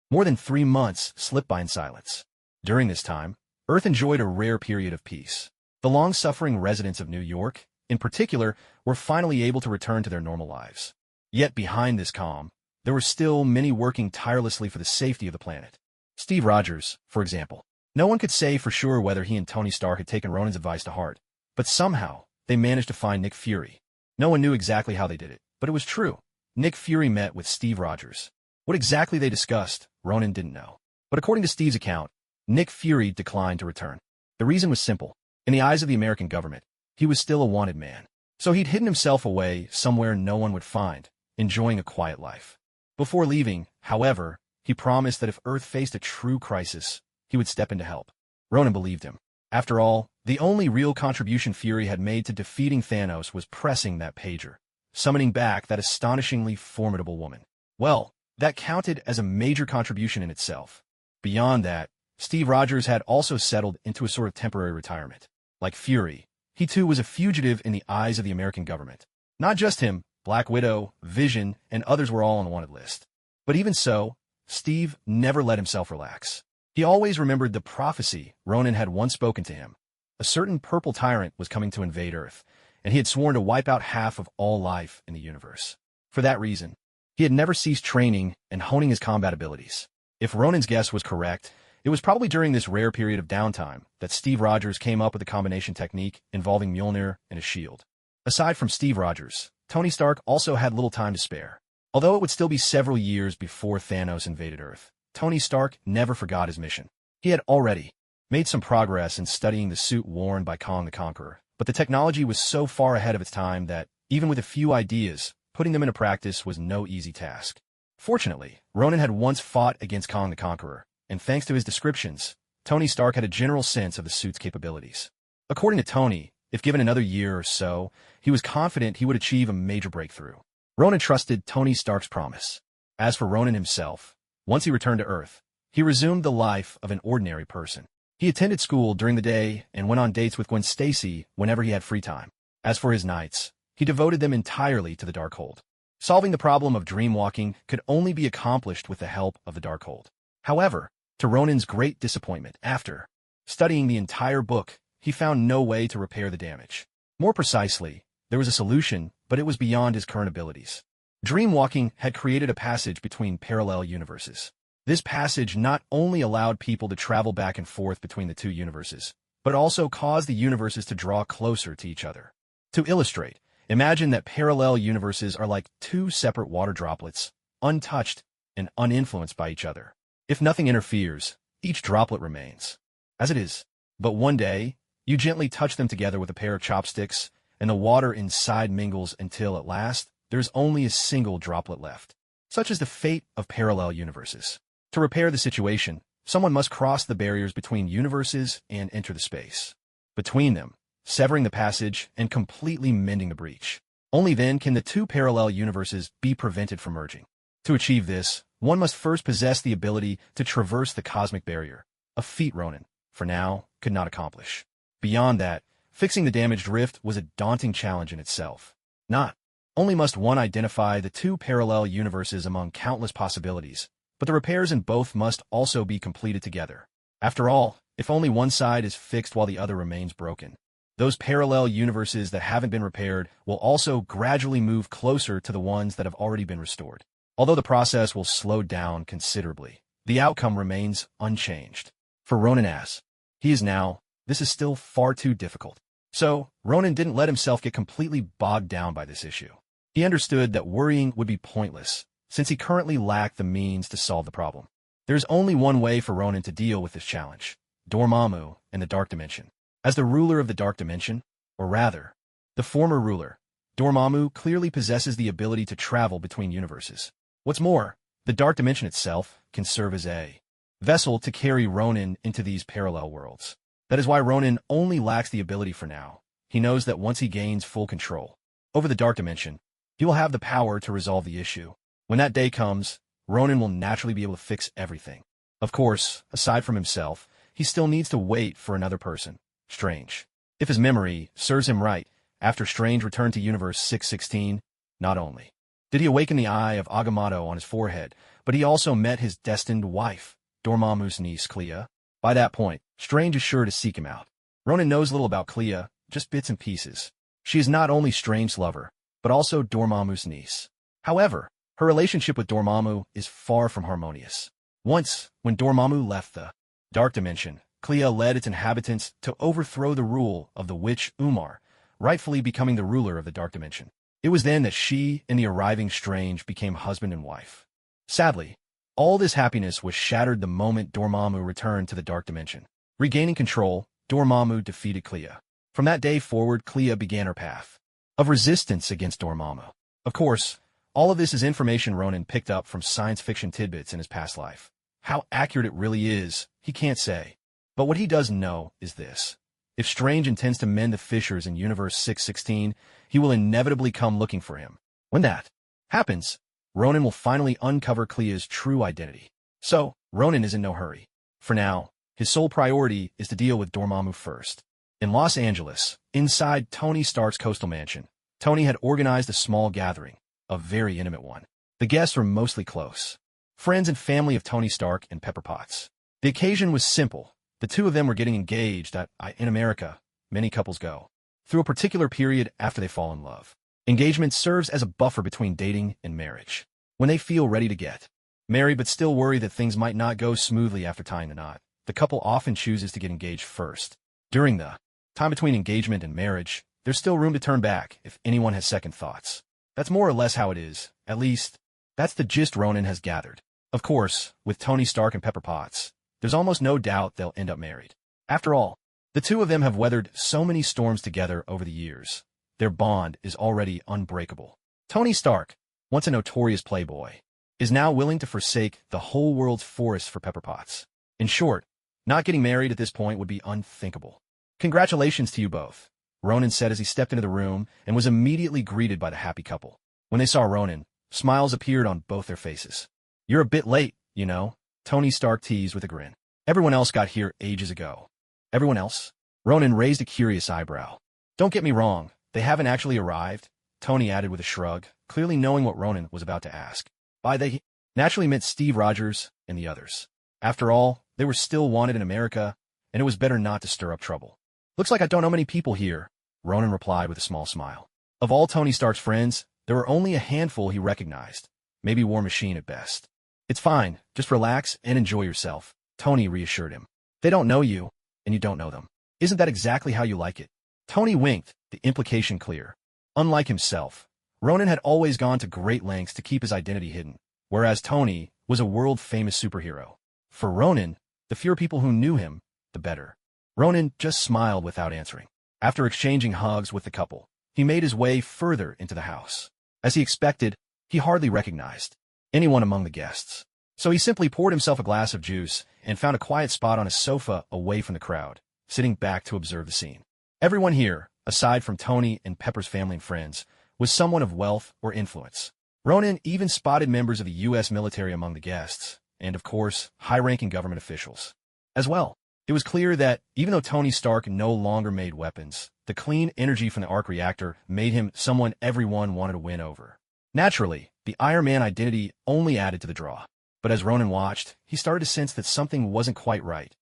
More than 3 months slipped by in silence. During this time, Earth enjoyed a rare period of peace. The long-suffering residents of New York, in particular, were finally able to return to their normal lives. Yet behind this calm, there were still many working tirelessly for the safety of the planet. Steve Rogers, for example. No one could say for sure whether he and Tony Stark had taken Ronan's advice to heart, but somehow they managed to find Nick Fury. No one knew exactly how they did it, but it was true. Nick Fury met with Steve Rogers. What exactly they discussed, Ronan didn't know. But according to Steve's account, Nick Fury declined to return. The reason was simple. In the eyes of the American government, he was still a wanted man. So he'd hidden himself away somewhere no one would find, enjoying a quiet life. Before leaving, however, he promised that if Earth faced a true crisis, he would step in to help. Ronan believed him. After all, the only real contribution Fury had made to defeating Thanos was pressing that pager, summoning back that astonishingly formidable woman. Well, that counted as a major contribution in itself. Beyond that, Steve Rogers had also settled into a sort of temporary retirement. Like Fury, he too was a fugitive in the eyes of the American government. Not just him, Black Widow, Vision, and others were all on the wanted list. But even so, Steve never let himself relax. He always remembered the prophecy Ronan had once spoken to him. A certain purple tyrant was coming to invade Earth, and he had sworn to wipe out half of all life in the universe. For that reason, he had never ceased training and honing his combat abilities. If Ronan's guess was correct, it was probably during this rare period of downtime that Steve Rogers came up with a combination technique involving Mjolnir and a shield. Aside from Steve Rogers, Tony Stark also had little time to spare. Although it would still be several years before Thanos invaded Earth, Tony Stark never forgot his mission. He had already made some progress in studying the suit worn by Kong the Conqueror, but the technology was so far ahead of its time that, even with a few ideas, putting them into practice was no easy task. Fortunately, Ronan had once fought against Kong the Conqueror, and thanks to his descriptions, Tony Stark had a general sense of the suit's capabilities. According to Tony, if given another year or so, he was confident he would achieve a major breakthrough. Ronan trusted Tony Stark's promise. As for Ronan himself, once he returned to Earth, he resumed the life of an ordinary person. He attended school during the day and went on dates with Gwen Stacy whenever he had free time. As for his nights, he devoted them entirely to the Darkhold. Solving the problem of dreamwalking could only be accomplished with the help of the Darkhold. However, to Ronin's great disappointment, after studying the entire book, he found no way to repair the damage. More precisely, there was a solution, but it was beyond his current abilities. Dreamwalking had created a passage between parallel universes. This passage not only allowed people to travel back and forth between the two universes, but also caused the universes to draw closer to each other. To illustrate, imagine that parallel universes are like two separate water droplets, untouched and uninfluenced by each other. If nothing interferes, each droplet remains as it is. But one day, you gently touch them together with a pair of chopsticks, and the water inside mingles until, at last, there's only a single droplet left. Such is the fate of parallel universes. To repair the situation, someone must cross the barriers between universes and enter the space between them, severing the passage and completely mending the breach. Only then can the two parallel universes be prevented from merging. To achieve this, one must first possess the ability to traverse the cosmic barrier, a feat Ronin, for now, could not accomplish. Beyond that, fixing the damaged rift was a daunting challenge in itself. Not only must one identify the two parallel universes among countless possibilities, but the repairs in both must also be completed together. After all, if only one side is fixed while the other remains broken, those parallel universes that haven't been repaired will also gradually move closer to the ones that have already been restored. Although the process will slow down considerably, the outcome remains unchanged. For Ronin as he is now, this is still far too difficult. So, Ronin didn't let himself get completely bogged down by this issue. He understood that worrying would be pointless, since he currently lacked the means to solve the problem. There's only one way for Ronin to deal with this challenge: Dormammu and the Dark Dimension. As the ruler of the Dark Dimension, or rather, the former ruler, Dormammu clearly possesses the ability to travel between universes. What's more, the Dark Dimension itself can serve as a vessel to carry Ronin into these parallel worlds. That is why Ronin only lacks the ability for now. He knows that once he gains full control over the Dark Dimension, he will have the power to resolve the issue. When that day comes, Ronin will naturally be able to fix everything. Of course, aside from himself, he still needs to wait for another person, Strange. If his memory serves him right, after Strange returned to Universe 616, not only did he awaken the eye of Agamotto on his forehead, but he also met his destined wife, Dormammu's niece, Clea. By that point, Strange is sure to seek him out. Ronin knows little about Clea, just bits and pieces. She is not only Strange's lover, but also Dormammu's niece. However, her relationship with Dormammu is far from harmonious. Once, when Dormammu left the Dark Dimension, Clea led its inhabitants to overthrow the rule of the witch Umar, rightfully becoming the ruler of the Dark Dimension. It was then that she and the arriving Strange became husband and wife. Sadly, all this happiness was shattered the moment Dormammu returned to the Dark Dimension. Regaining control, Dormammu defeated Clea. From that day forward, Clea began her path of resistance against Dormammu. Of course, all of this is information Ronin picked up from science fiction tidbits in his past life. How accurate it really is, he can't say. But what he does know is this: if Strange intends to mend the fissures in Universe 616, he will inevitably come looking for him. When that happens, Ronin will finally uncover Clea's true identity. So, Ronin is in no hurry. For now, his sole priority is to deal with Dormammu first. In Los Angeles, inside Tony Stark's coastal mansion, Tony had organized a small gathering, a very intimate one. The guests were mostly close friends and family of Tony Stark and Pepper Potts. The occasion was simple. The two of them were getting engaged in America. Many couples go through a particular period after they fall in love. Engagement serves as a buffer between dating and marriage. When they feel ready to get married but still worry that things might not go smoothly after tying the knot, the couple often chooses to get engaged first. During the time between engagement and marriage, there's still room to turn back if anyone has second thoughts. That's more or less how it is. At least, that's the gist Ronin has gathered. Of course, with Tony Stark and Pepper Potts, there's almost no doubt they'll end up married. After all, the two of them have weathered so many storms together over the years. Their bond is already unbreakable. Tony Stark, once a notorious playboy, is now willing to forsake the whole world's forests for Pepper Potts. In short, not getting married at this point would be unthinkable. Congratulations to you both, Ronin said as he stepped into the room and was immediately greeted by the happy couple. When they saw Ronin, smiles appeared on both their faces. You're a bit late, you know, Tony Stark teased with a grin. Everyone else got here ages ago. Everyone else? Ronan raised a curious eyebrow. Don't get me wrong, they haven't actually arrived, Tony added with a shrug, clearly knowing what Ronan was about to ask. By they, he naturally meant Steve Rogers and the others. After all, they were still wanted in America, and it was better not to stir up trouble. Looks like I don't know many people here, Ronan replied with a small smile. Of all Tony Stark's friends, there were only a handful he recognized, maybe War Machine at best. It's fine, just relax and enjoy yourself, Tony reassured him. They don't know you, and you don't know them. Isn't that exactly how you like it? Tony winked, the implication clear. Unlike himself, Ronan had always gone to great lengths to keep his identity hidden, whereas Tony was a world-famous superhero. For Ronan, the fewer people who knew him, the better. Ronan just smiled without answering. After exchanging hugs with the couple, he made his way further into the house. As he expected, he hardly recognized anyone among the guests. So he simply poured himself a glass of juice and found a quiet spot on a sofa away from the crowd, sitting back to observe the scene. Everyone here, aside from Tony and Pepper's family and friends, was someone of wealth or influence. Ronan even spotted members of the U.S. military among the guests, and of course, high-ranking government officials. As well, it was clear that, even though Tony Stark no longer made weapons, the clean energy from the arc reactor made him someone everyone wanted to win over. Naturally, the Iron Man identity only added to the draw. But as Ronan watched, he started to sense that something wasn't quite right.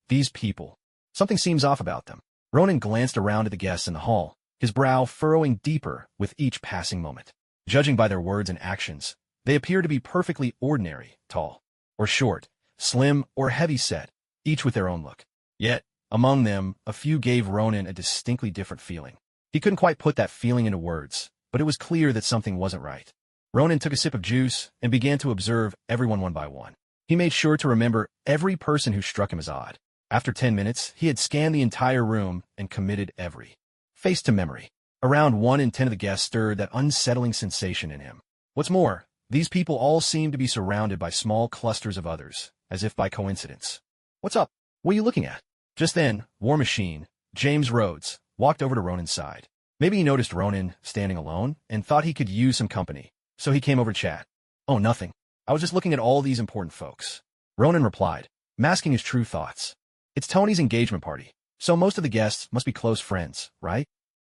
These people. Something seems off about them. Ronan glanced around at the guests in the hall, his brow furrowing deeper with each passing moment. Judging by their words and actions, they appeared to be perfectly ordinary, tall or short, slim or heavy-set, each with their own look. Yet, among them, a few gave Ronan a distinctly different feeling. He couldn't quite put that feeling into words, but it was clear that something wasn't right. Ronan took a sip of juice and began to observe everyone one by one. He made sure to remember every person who struck him as odd. After 10 minutes, he had scanned the entire room and committed every face to memory. Around 1 in 10 of the guests stirred that unsettling sensation in him. What's more, these people all seemed to be surrounded by small clusters of others, as if by coincidence. What's up? What are you looking at? Just then, War Machine, James Rhodes, walked over to Ronan's side. Maybe he noticed Ronan standing alone and thought he could use some company, so he came over to chat. Oh, nothing. I was just looking at all these important folks. Ronan replied, masking his true thoughts. It's Tony's engagement party, so most of the guests must be close friends, right?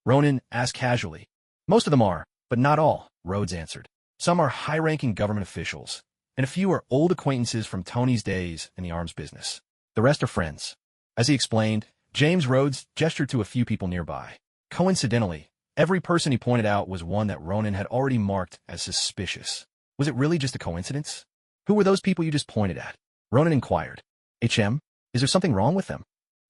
Ronan asked casually. Most of them are, but not all, Rhodes answered. Some are high-ranking government officials, and a few are old acquaintances from Tony's days in the arms business. The rest are friends. As he explained, James Rhodes gestured to a few people nearby. Coincidentally, every person he pointed out was one that Ronan had already marked as suspicious. Was it really just a coincidence? Who were those people you just pointed at? Ronan inquired. HM? Is there something wrong with them?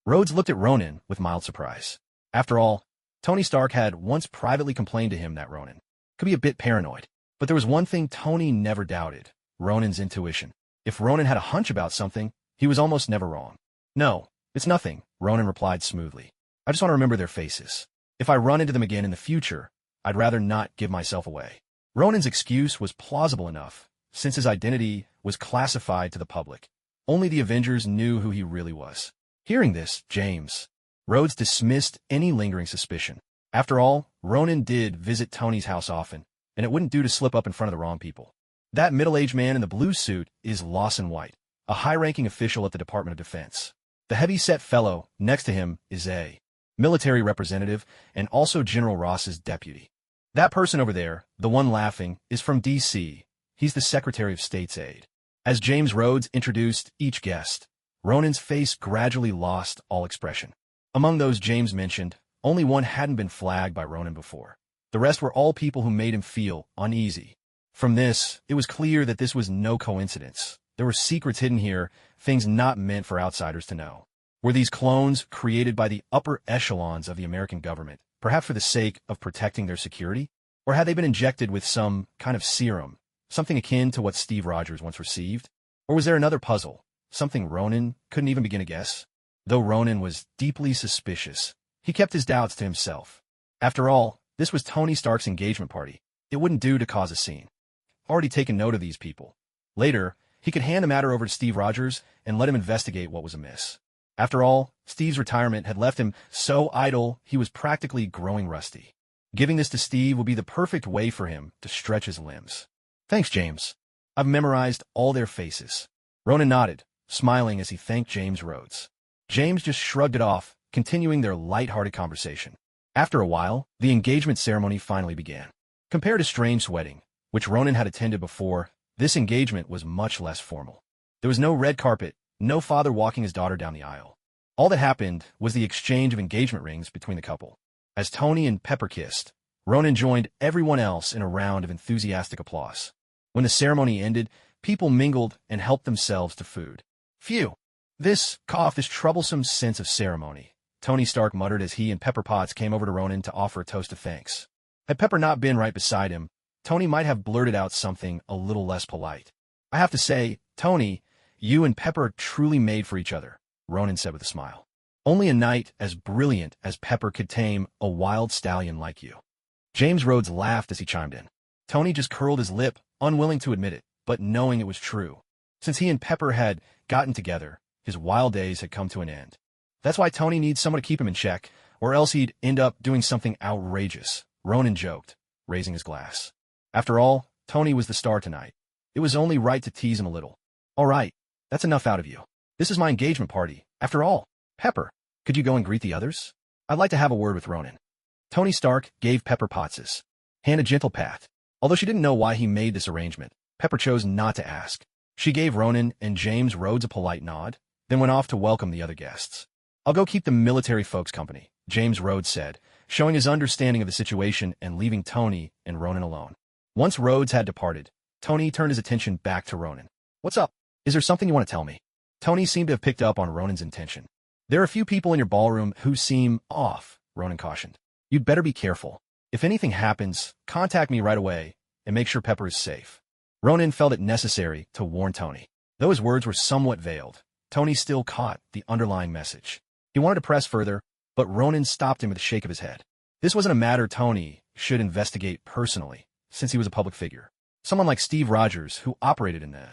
Rhodes looked at Ronan with mild surprise. After all, Tony Stark had once privately complained to him that Ronan could be a bit paranoid. But there was one thing Tony never doubted, Ronan's intuition. If Ronan had a hunch about something, he was almost never wrong. No, it's nothing, Ronan replied smoothly. I just want to remember their faces. If I run into them again in the future, I'd rather not give myself away. Ronan's excuse was plausible enough, since his identity was classified to the public. Only the Avengers knew who he really was. Hearing this, James Rhodes dismissed any lingering suspicion. After all, Ronan did visit Tony's house often, and it wouldn't do to slip up in front of the wrong people. That middle-aged man in the blue suit is Lawson White, a high-ranking official at the Department of Defense. The heavy-set fellow next to him is a military representative and also General Ross's deputy. That person over there, the one laughing, is from D.C. He's the Secretary of State's aide. As James Rhodes introduced each guest, Ronan's face gradually lost all expression. Among those James mentioned, only one hadn't been flagged by Ronan before. The rest were all people who made him feel uneasy. From this, it was clear that this was no coincidence. There were secrets hidden here, things not meant for outsiders to know. Were these clones created by the upper echelons of the American government, perhaps for the sake of protecting their security? Or had they been injected with some kind of serum, something akin to what Steve Rogers once received? Or was there another puzzle, something Ronan couldn't even begin to guess? Though Ronan was deeply suspicious, he kept his doubts to himself. After all, this was Tony Stark's engagement party. It wouldn't do to cause a scene. Already taken note of these people. Later, he could hand the matter over to Steve Rogers and let him investigate what was amiss. After all, Steve's retirement had left him so idle he was practically growing rusty. Giving this to Steve would be the perfect way for him to stretch his limbs. Thanks, James. I've memorized all their faces. Ronan nodded, smiling as he thanked James Rhodes. James just shrugged it off, continuing their light-hearted conversation. After a while, the engagement ceremony finally began. Compared to Strange's wedding, which Ronan had attended before, this engagement was much less formal. There was no red carpet, no father walking his daughter down the aisle. All that happened was the exchange of engagement rings between the couple. As Tony and Pepper kissed, Ronan joined everyone else in a round of enthusiastic applause. When the ceremony ended, people mingled and helped themselves to food. Phew! This troublesome sense of ceremony, Tony Stark muttered as he and Pepper Potts came over to Ronan to offer a toast of thanks. Had Pepper not been right beside him, Tony might have blurted out something a little less polite. I have to say, Tony, you and Pepper are truly made for each other, Ronan said with a smile. Only a knight as brilliant as Pepper could tame a wild stallion like you. James Rhodes laughed as he chimed in. Tony just curled his lip, unwilling to admit it, but knowing it was true. Since he and Pepper had gotten together, his wild days had come to an end. That's why Tony needs someone to keep him in check, or else he'd end up doing something outrageous, Ronan joked, raising his glass. After all, Tony was the star tonight. It was only right to tease him a little. All right, that's enough out of you. This is my engagement party, after all. Pepper, could you go and greet the others? I'd like to have a word with Ronan. Tony Stark gave Pepper Potts' hand a gentle pat. Although she didn't know why he made this arrangement, Pepper chose not to ask. She gave Ronan and James Rhodes a polite nod, then went off to welcome the other guests. I'll go keep the military folks company, James Rhodes said, showing his understanding of the situation and leaving Tony and Ronan alone. Once Rhodes had departed, Tony turned his attention back to Ronan. What's up? Is there something you want to tell me? Tony seemed to have picked up on Ronan's intention. There are a few people in your ballroom who seem off, Ronan cautioned. You'd better be careful. If anything happens, contact me right away and make sure Pepper is safe. Ronan felt it necessary to warn Tony. Though his words were somewhat veiled, Tony still caught the underlying message. He wanted to press further, but Ronan stopped him with a shake of his head. This wasn't a matter Tony should investigate personally, since he was a public figure. Someone like Steve Rogers, who operated in the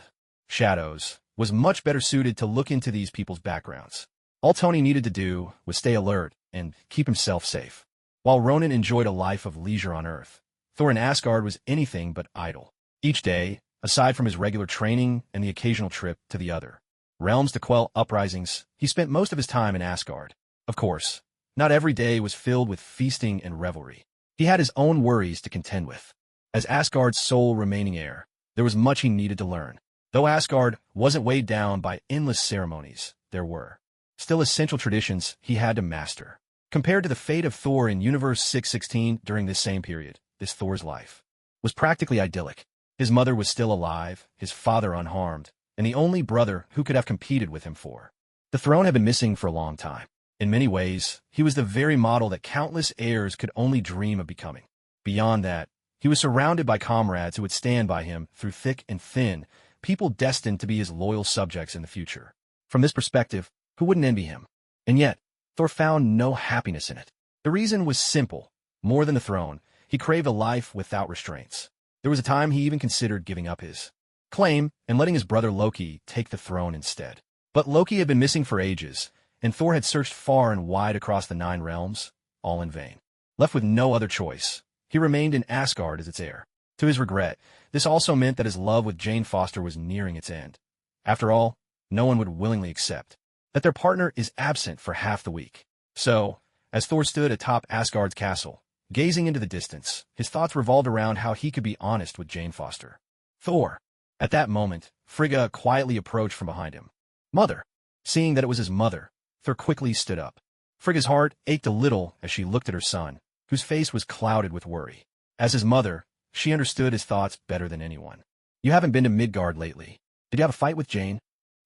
shadows, was much better suited to look into these people's backgrounds. All Tony needed to do was stay alert and keep himself safe. While Ronan enjoyed a life of leisure on Earth, Thor in Asgard was anything but idle. Each day, aside from his regular training and the occasional trip to the other realms to quell uprisings, he spent most of his time in Asgard. Of course, not every day was filled with feasting and revelry. He had his own worries to contend with. As Asgard's sole remaining heir, there was much he needed to learn. Though Asgard wasn't weighed down by endless ceremonies, there were still essential traditions he had to master. Compared to the fate of Thor in Universe 616 during this same period, this Thor's life was practically idyllic. His mother was still alive, his father unharmed, and the only brother who could have competed with him for the throne had been missing for a long time. In many ways, he was the very model that countless heirs could only dream of becoming. Beyond that, he was surrounded by comrades who would stand by him through thick and thin, people destined to be his loyal subjects in the future. From this perspective, who wouldn't envy him? And yet, Thor found no happiness in it. The reason was simple. More than the throne, he craved a life without restraints. There was a time he even considered giving up his claim and letting his brother Loki take the throne instead. But Loki had been missing for ages, and Thor had searched far and wide across the 9 realms, all in vain. Left with no other choice, he remained in Asgard as its heir. To his regret, this also meant that his love with Jane Foster was nearing its end. After all, no one would willingly accept that their partner is absent for half the week. So, as Thor stood atop Asgard's castle, gazing into the distance, his thoughts revolved around how he could be honest with Jane Foster. Thor. At that moment, Frigga quietly approached from behind him. Mother. Seeing that it was his mother, Thor quickly stood up. Frigga's heart ached a little as she looked at her son, whose face was clouded with worry. As his mother, she understood his thoughts better than anyone. You haven't been to Midgard lately. Did you have a fight with Jane?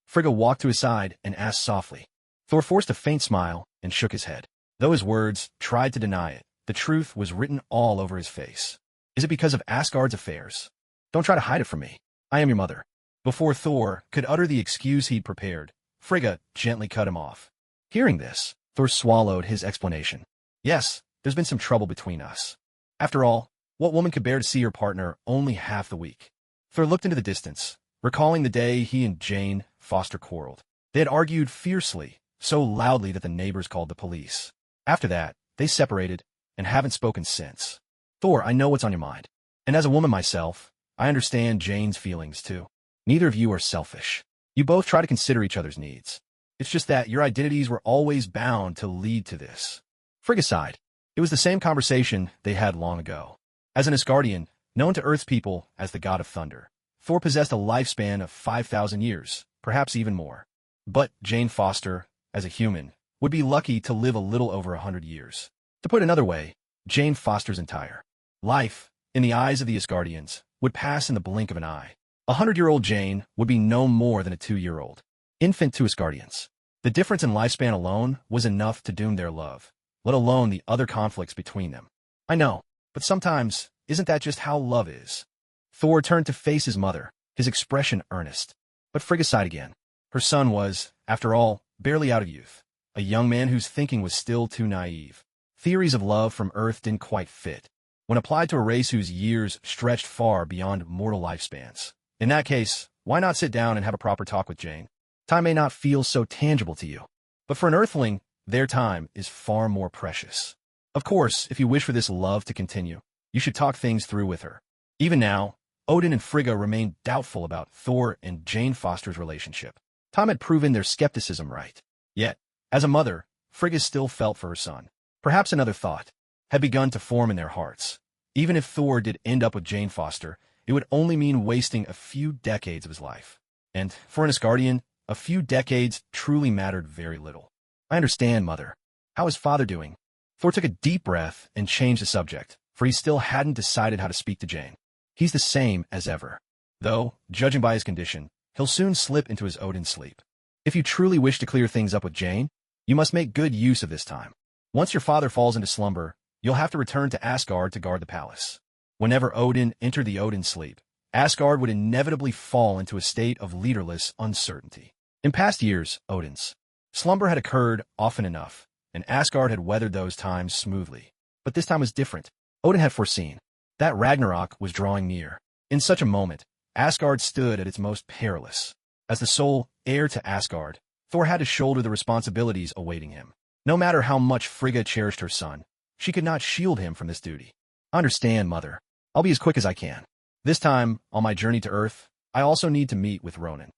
Frigga walked to his side and asked softly. Thor forced a faint smile and shook his head. Though his words tried to deny it, the truth was written all over his face. Is it because of Asgard's affairs? Don't try to hide it from me. I am your mother. Before Thor could utter the excuse he'd prepared, Frigga gently cut him off. Hearing this, Thor swallowed his explanation. Yes, there's been some trouble between us. After all, what woman could bear to see her partner only half the week? Thor looked into the distance, recalling the day he and Jane Foster quarreled. They had argued fiercely, so loudly that the neighbors called the police. After that, they separated and haven't spoken since. Thor, I know what's on your mind. And as a woman myself, I understand Jane's feelings too. Neither of you are selfish. You both try to consider each other's needs. It's just that your identities were always bound to lead to this. Frigga sighed. It was the same conversation they had long ago. As an Asgardian, known to Earth's people as the god of thunder, Thor possessed a lifespan of 5,000 years, perhaps even more. But Jane Foster, as a human, would be lucky to live a little over 100 years. To put another way, Jane Foster's entire life, in the eyes of the Asgardians, would pass in the blink of an eye. 100-year-old Jane would be no more than a 2-year-old infant to Asgardians. The difference in lifespan alone was enough to doom their love, let alone the other conflicts between them. I know, but sometimes, isn't that just how love is? Thor turned to face his mother, his expression earnest. But Frigga sighed again. Her son was, after all, barely out of youth, a young man whose thinking was still too naive. Theories of love from Earth didn't quite fit, when applied to a race whose years stretched far beyond mortal lifespans. In that case, why not sit down and have a proper talk with Jane? Time may not feel so tangible to you, but for an Earthling, their time is far more precious. Of course, if you wish for this love to continue, you should talk things through with her. Even now, Odin and Frigga remained doubtful about Thor and Jane Foster's relationship. Time had proven their skepticism right. Yet, as a mother, Frigga still felt for her son. Perhaps another thought had begun to form in their hearts. Even if Thor did end up with Jane Foster, it would only mean wasting a few decades of his life. And, for an Asgardian, a few decades truly mattered very little. I understand, Mother. How is Father doing? Thor took a deep breath and changed the subject, for he still hadn't decided how to speak to Jane. He's the same as ever. Though, judging by his condition, he'll soon slip into his Odin sleep. If you truly wish to clear things up with Jane, you must make good use of this time. Once your father falls into slumber, you'll have to return to Asgard to guard the palace. Whenever Odin entered the Odin sleep, Asgard would inevitably fall into a state of leaderless uncertainty. In past years, Odin's slumber had occurred often enough, and Asgard had weathered those times smoothly. But this time was different. Odin had foreseen that Ragnarok was drawing near. In such a moment, Asgard stood at its most perilous. As the sole heir to Asgard, Thor had to shoulder the responsibilities awaiting him. No matter how much Frigga cherished her son, she could not shield him from this duty. Understand, Mother. I'll be as quick as I can. This time, on my journey to Earth, I also need to meet with Ronan.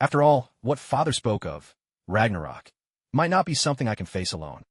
After all, what Father spoke of, Ragnarok, might not be something I can face alone.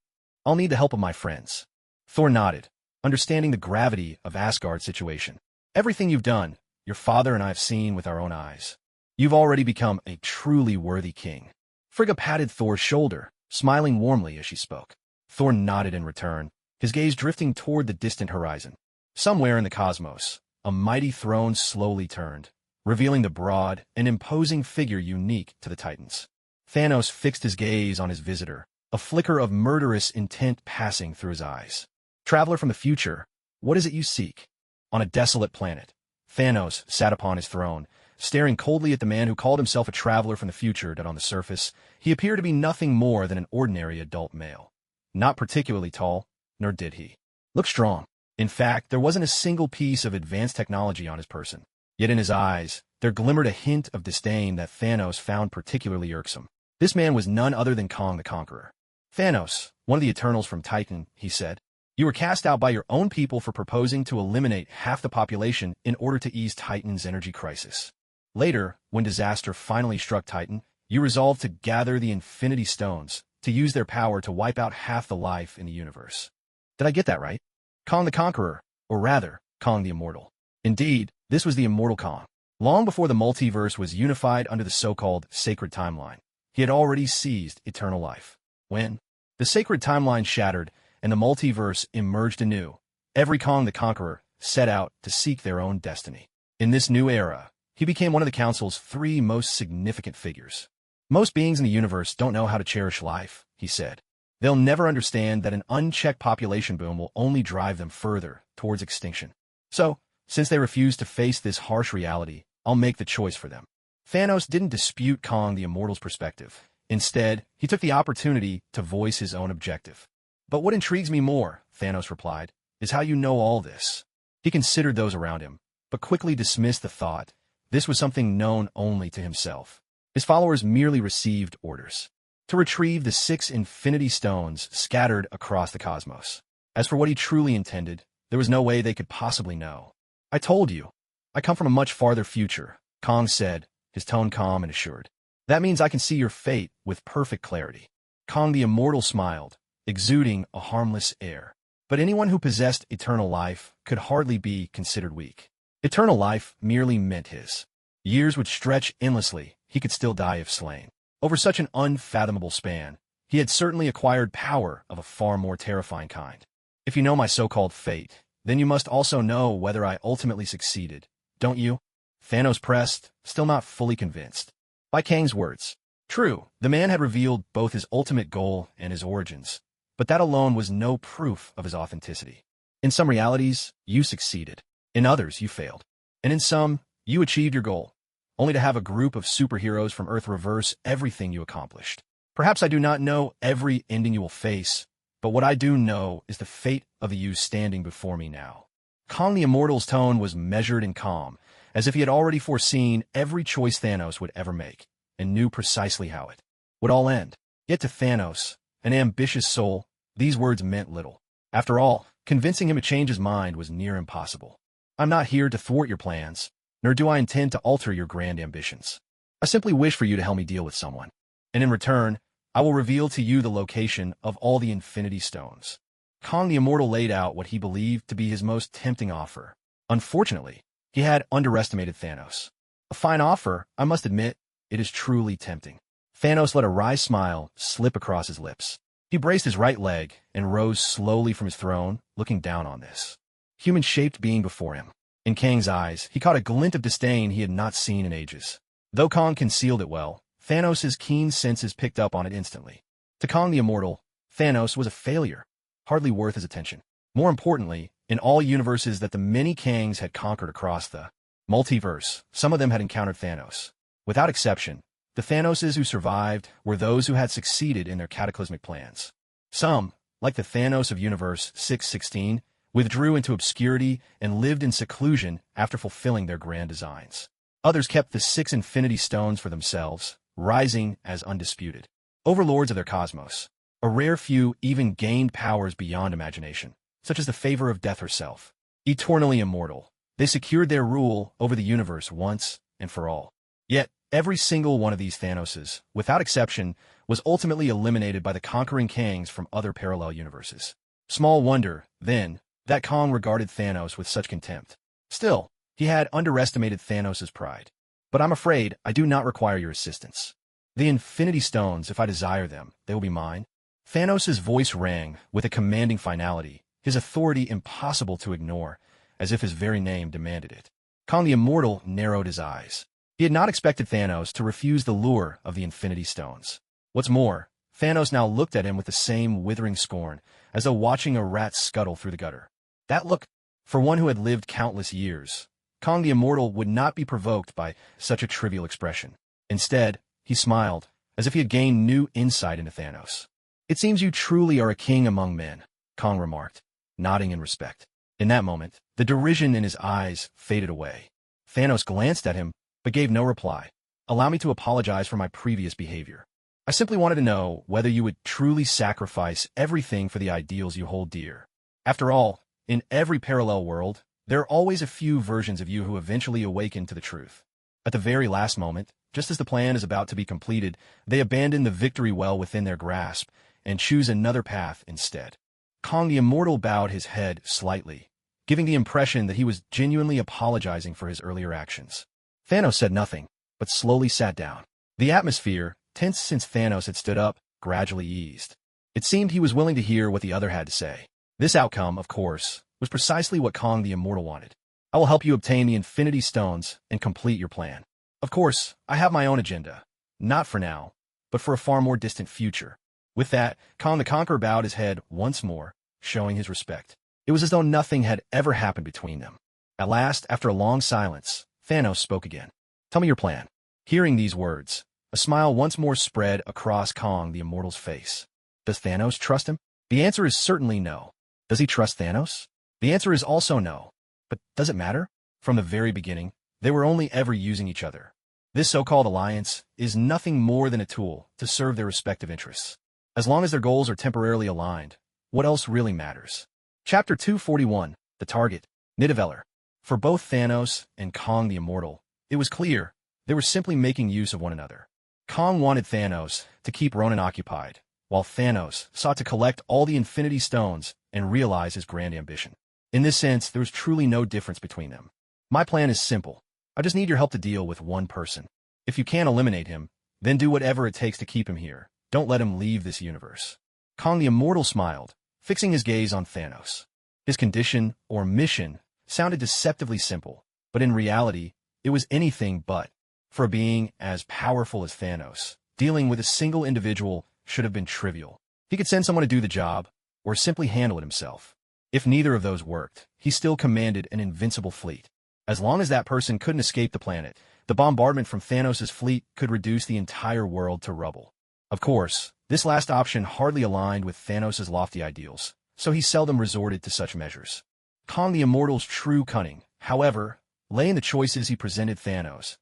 I'll need the help of my friends. Thor nodded, understanding the gravity of Asgard's situation. Everything you've done, your father and I have seen with our own eyes. You've already become a truly worthy king. Frigga patted Thor's shoulder, smiling warmly as she spoke. Thor nodded in return, his gaze drifting toward the distant horizon. Somewhere in the cosmos, a mighty throne slowly turned, revealing the broad and imposing figure unique to the Titans. Thanos fixed his gaze on his visitor, a flicker of murderous intent passing through his eyes. Traveler from the future, what is it you seek? On a desolate planet, Thanos sat upon his throne, staring coldly at the man who called himself a traveler from the future that on the surface, he appeared to be nothing more than an ordinary adult male. Not particularly tall, nor did he look strong. In fact, there wasn't a single piece of advanced technology on his person. Yet in his eyes, there glimmered a hint of disdain that Thanos found particularly irksome. This man was none other than Kong the Conqueror. Thanos, one of the Eternals from Titan, he said. You were cast out by your own people for proposing to eliminate half the population in order to ease Titan's energy crisis. Later, when disaster finally struck Titan, you resolved to gather the Infinity Stones, to use their power to wipe out half the life in the universe. Did I get that right? Kong the Conqueror, or rather, Kong the Immortal. Indeed, this was the immortal Kong. Long before the multiverse was unified under the so-called sacred timeline, he had already seized eternal life. When the sacred timeline shattered and the multiverse emerged anew, every Kong the Conqueror set out to seek their own destiny. In this new era, he became one of the Council's 3 most significant figures. Most beings in the universe don't know how to cherish life, he said. They'll never understand that an unchecked population boom will only drive them further towards extinction. So, since they refuse to face this harsh reality, I'll make the choice for them. Thanos didn't dispute Kong the Immortal's perspective. Instead, he took the opportunity to voice his own objective. But what intrigues me more, Thanos replied, is how you know all this. He considered those around him, but quickly dismissed the thought this was something known only to himself. His followers merely received orders to retrieve the 6 Infinity Stones scattered across the cosmos. As for what he truly intended, there was no way they could possibly know. I told you. I come from a much farther future, Kong said, his tone calm and assured. That means I can see your fate with perfect clarity. Kong the Immortal smiled, exuding a harmless air. But anyone who possessed eternal life could hardly be considered weak. Eternal life merely meant his. Years would stretch endlessly, he could still die if slain. Over such an unfathomable span, he had certainly acquired power of a far more terrifying kind. If you know my so-called fate, then you must also know whether I ultimately succeeded, don't you? Thanos pressed, still not fully convinced. By Kang's words. True, the man had revealed both his ultimate goal and his origins, but that alone was no proof of his authenticity. In some realities, you succeeded. In others, you failed. And in some, you achieved your goal, only to have a group of superheroes from Earth reverse everything you accomplished. Perhaps I do not know every ending you will face, but what I do know is the fate of the you standing before me now. Kong the Immortal's tone was measured and calm, as if he had already foreseen every choice Thanos would ever make, and knew precisely how it would all end. Yet to Thanos, an ambitious soul, these words meant little. After all, convincing him to change his mind was near impossible. I'm not here to thwart your plans, nor do I intend to alter your grand ambitions. I simply wish for you to help me deal with someone, and in return, I will reveal to you the location of all the Infinity Stones. Kong the Immortal laid out what he believed to be his most tempting offer. Unfortunately, he had underestimated Thanos. A fine offer, I must admit, it is truly tempting. Thanos let a wry smile slip across his lips. He braced his right leg and rose slowly from his throne, looking down on this human-shaped being before him. In Kang's eyes, he caught a glint of disdain he had not seen in ages. Though Kong concealed it well, Thanos' keen senses picked up on it instantly. To Kong the Immortal, Thanos was a failure, hardly worth his attention. More importantly, in all universes that the many Kangs had conquered across the multiverse, some of them had encountered Thanos. Without exception, the Thanoses who survived were those who had succeeded in their cataclysmic plans. Some, like the Thanos of Universe 616, withdrew into obscurity and lived in seclusion after fulfilling their grand designs. Others kept the 6 Infinity Stones for themselves, rising as undisputed overlords of their cosmos. A rare few even gained powers beyond imagination, such as the favor of death herself. Eternally immortal, they secured their rule over the universe once and for all. Yet, every single one of these Thanoses, without exception, was ultimately eliminated by the conquering Kangs from other parallel universes. Small wonder, then, that Kong regarded Thanos with such contempt. Still, he had underestimated Thanos' pride. But I'm afraid I do not require your assistance. The Infinity Stones, if I desire them, they will be mine. Thanos' voice rang with a commanding finality, his authority impossible to ignore, as if his very name demanded it. Kong the Immortal narrowed his eyes. He had not expected Thanos to refuse the lure of the Infinity Stones. What's more, Thanos now looked at him with the same withering scorn, as though watching a rat scuttle through the gutter. That look, for one who had lived countless years, Kong the Immortal would not be provoked by such a trivial expression. Instead, he smiled, as if he had gained new insight into Thanos. It seems you truly are a king among men, Kong remarked, nodding in respect. In that moment, the derision in his eyes faded away. Thanos glanced at him, but gave no reply. Allow me to apologize for my previous behavior. I simply wanted to know whether you would truly sacrifice everything for the ideals you hold dear. After all, in every parallel world, there are always a few versions of you who eventually awaken to the truth. At the very last moment, just as the plan is about to be completed, they abandon the victory well within their grasp and choose another path instead. Kong the Immortal bowed his head slightly, giving the impression that he was genuinely apologizing for his earlier actions. Thanos said nothing, but slowly sat down. The atmosphere, tense since Thanos had stood up, gradually eased. It seemed he was willing to hear what the other had to say. This outcome, of course, was precisely what Kong the Immortal wanted. I will help you obtain the Infinity Stones and complete your plan. Of course, I have my own agenda. Not for now, but for a far more distant future. With that, Kong the Conqueror bowed his head once more, showing his respect. It was as though nothing had ever happened between them. At last, after a long silence, Thanos spoke again. Tell me your plan. Hearing these words, a smile once more spread across Kong the Immortal's face. Does Thanos trust him? The answer is certainly no. Does he trust Thanos? The answer is also no. But does it matter? From the very beginning, they were only ever using each other. This so-called alliance is nothing more than a tool to serve their respective interests. As long as their goals are temporarily aligned, what else really matters? Chapter 241, The Target, Nidavellir. For both Thanos and Kong the Immortal, it was clear they were simply making use of one another. Kong wanted Thanos to keep Ronan occupied, while Thanos sought to collect all the Infinity Stones and realize his grand ambition. In this sense, there was truly no difference between them. My plan is simple. I just need your help to deal with one person. If you can't eliminate him, then do whatever it takes to keep him here. Don't let him leave this universe. Kong the Immortal smiled, fixing his gaze on Thanos. His condition, or mission, sounded deceptively simple, but in reality, it was anything but. For a being as powerful as Thanos, dealing with a single individual should have been trivial. He could send someone to do the job, or simply handle it himself. If neither of those worked, he still commanded an invincible fleet. As long as that person couldn't escape the planet, the bombardment from Thanos' fleet could reduce the entire world to rubble. Of course, this last option hardly aligned with Thanos' lofty ideals, so he seldom resorted to such measures. Kong the Immortal's true cunning, however, lay in the choices he presented Thanos.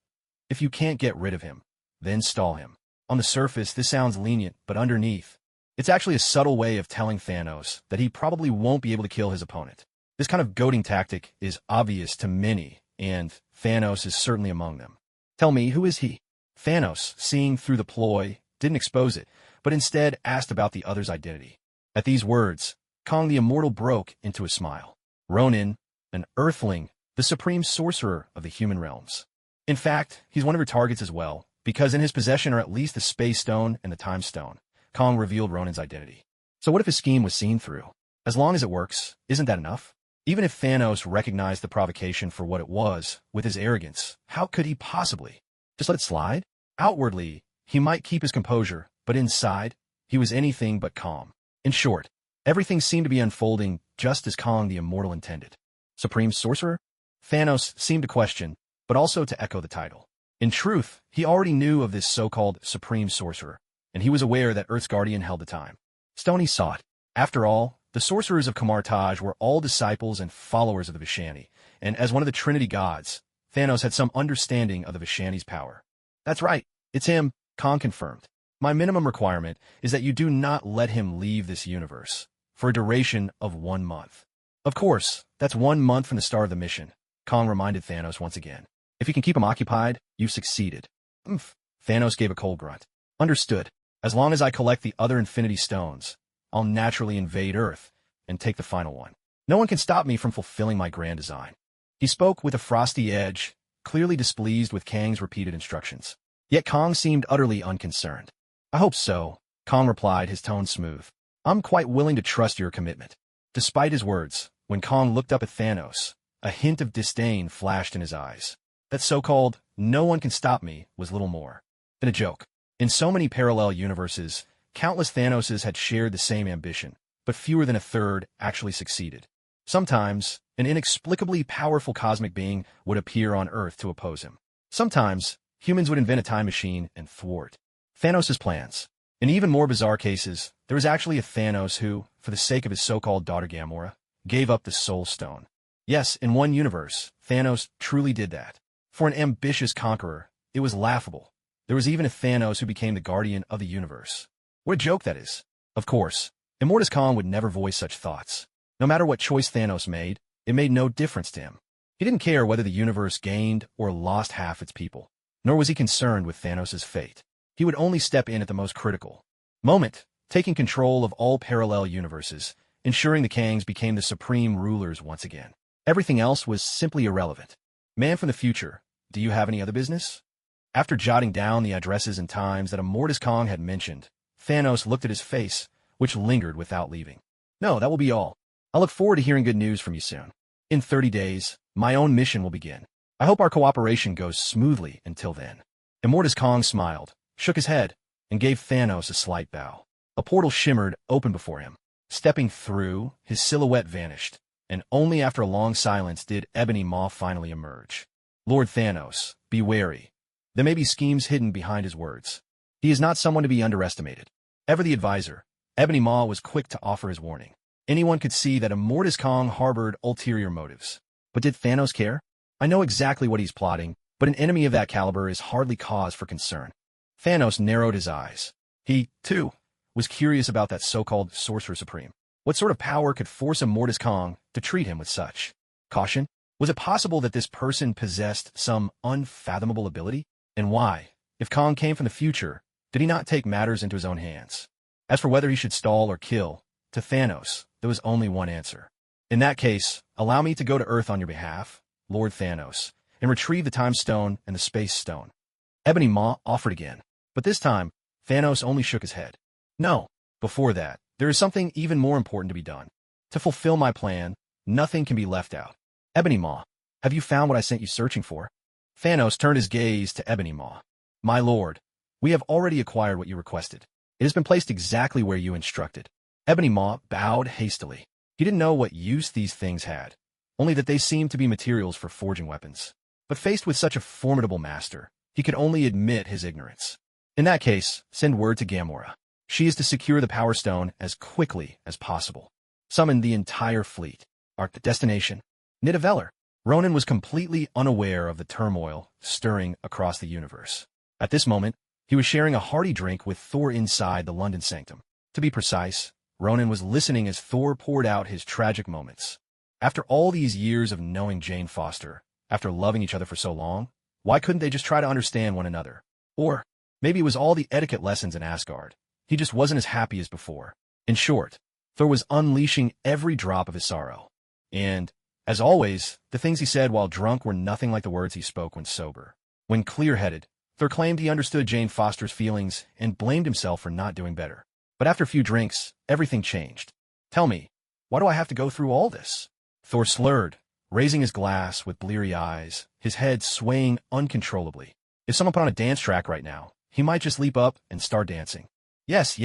If you can't get rid of him, then stall him. On the surface, this sounds lenient, but underneath, it's actually a subtle way of telling Thanos that he probably won't be able to kill his opponent. This kind of goading tactic is obvious to many, and Thanos is certainly among them. Tell me, who is he? Thanos, seeing through the ploy, didn't expose it, but instead asked about the other's identity. At these words, Kong the Immortal broke into a smile. Ronan, an Earthling, the supreme sorcerer of the human realms. In fact, he's one of your targets as well, because in his possession are at least the Space Stone and the Time Stone. Kong revealed Ronan's identity. So what if his scheme was seen through? As long as it works, isn't that enough? Even if Thanos recognized the provocation for what it was, with his arrogance, how could he possibly just let it slide? Outwardly, he might keep his composure, but inside, he was anything but calm. In short, everything seemed to be unfolding just as Kong the Immortal intended. Supreme Sorcerer? Thanos seemed to question, but also to echo the title. In truth, he already knew of this so-called Supreme Sorcerer, and he was aware that Earth's Guardian held the time. Stony saw it. After all, the sorcerers of Kamartaj were all disciples and followers of the Vishani, and as one of the Trinity gods, Thanos had some understanding of the Vishani's power. That's right, it's him, Kong confirmed. My minimum requirement is that you do not let him leave this universe for a duration of 1 month. Of course, that's 1 month from the start of the mission, Kong reminded Thanos once again. If you can keep him occupied, you've succeeded. Thanos gave a cold grunt. Understood. As long as I collect the other Infinity Stones, I'll naturally invade Earth and take the final one. No one can stop me from fulfilling my grand design. He spoke with a frosty edge, clearly displeased with Kang's repeated instructions. Yet Kong seemed utterly unconcerned. I hope so, Kong replied, his tone smooth. I'm quite willing to trust your commitment. Despite his words, when Kong looked up at Thanos, a hint of disdain flashed in his eyes. That so-called, no one can stop me, was little more than a joke. In so many parallel universes, countless Thanoses had shared the same ambition, but fewer than a third actually succeeded. Sometimes, an inexplicably powerful cosmic being would appear on Earth to oppose him. Sometimes, humans would invent a time machine and thwart Thanos' plans. In even more bizarre cases, there was actually a Thanos who, for the sake of his so-called daughter Gamora, gave up the Soul Stone. Yes, in one universe, Thanos truly did that. For an ambitious conqueror, it was laughable. There was even a Thanos who became the guardian of the universe. What a joke that is. Of course, Immortus Kong would never voice such thoughts. No matter what choice Thanos made, it made no difference to him. He didn't care whether the universe gained or lost half its people, nor was he concerned with Thanos' fate. He would only step in at the most critical moment, taking control of all parallel universes, ensuring the Kangs became the supreme rulers once again. Everything else was simply irrelevant. Man from the future, do you have any other business? After jotting down the addresses and times that Immortus Kong had mentioned, Thanos looked at his face, which lingered without leaving. No, that will be all. I look forward to hearing good news from you soon. In 30 days, my own mission will begin. I hope our cooperation goes smoothly until then. Immortus Kong smiled, shook his head, and gave Thanos a slight bow. A portal shimmered open before him. Stepping through, his silhouette vanished, and only after a long silence did Ebony Maw finally emerge. Lord Thanos, be wary. There may be schemes hidden behind his words. He is not someone to be underestimated. Ever the advisor, Ebony Maw was quick to offer his warning. Anyone could see that Immortus Kong harbored ulterior motives. But did Thanos care? I know exactly what he's plotting, but an enemy of that caliber is hardly cause for concern. Thanos narrowed his eyes. He, too, was curious about that so-called Sorcerer Supreme. What sort of power could force Immortus Kong to treat him with such caution? Was it possible that this person possessed some unfathomable ability? And why, If Kong came from the future, did he not take matters into his own hands? As for whether he should stall or kill, to Thanos, there was only one answer. In that case, allow me to go to Earth on your behalf, Lord Thanos, and retrieve the Time Stone and the Space Stone. Ebony Maw offered again, but this time, Thanos only shook his head. No, before that, there is something even more important to be done. To fulfill my plan, nothing can be left out. Ebony Maw, have you found what I sent you searching for? Thanos turned his gaze to Ebony Maw. My lord, we have already acquired what you requested. It has been placed exactly where you instructed. Ebony Maw bowed hastily. He didn't know what use these things had, only that they seemed to be materials for forging weapons. But faced with such a formidable master, he could only admit his ignorance. In that case, send word to Gamora. She is to secure the Power Stone as quickly as possible. Summon the entire fleet. Our destination, Nidavellir. Ronan was completely unaware of the turmoil stirring across the universe. At this moment, he was sharing a hearty drink with Thor inside the London Sanctum. To be precise, Ronan was listening as Thor poured out his tragic moments. After all these years of knowing Jane Foster, after loving each other for so long, why couldn't they just try to understand one another? Or maybe it was all the etiquette lessons in Asgard. He just wasn't as happy as before. In short, Thor was unleashing every drop of his sorrow. And, as always, the things he said while drunk were nothing like the words he spoke when sober. When clear-headed, Thor claimed he understood Jane Foster's feelings and blamed himself for not doing better. But after a few drinks, everything changed. Tell me, why do I have to go through all this? Thor slurred, raising his glass with bleary eyes, his head swaying uncontrollably. If someone put on a dance track right now, he might just leap up and start dancing. Yes,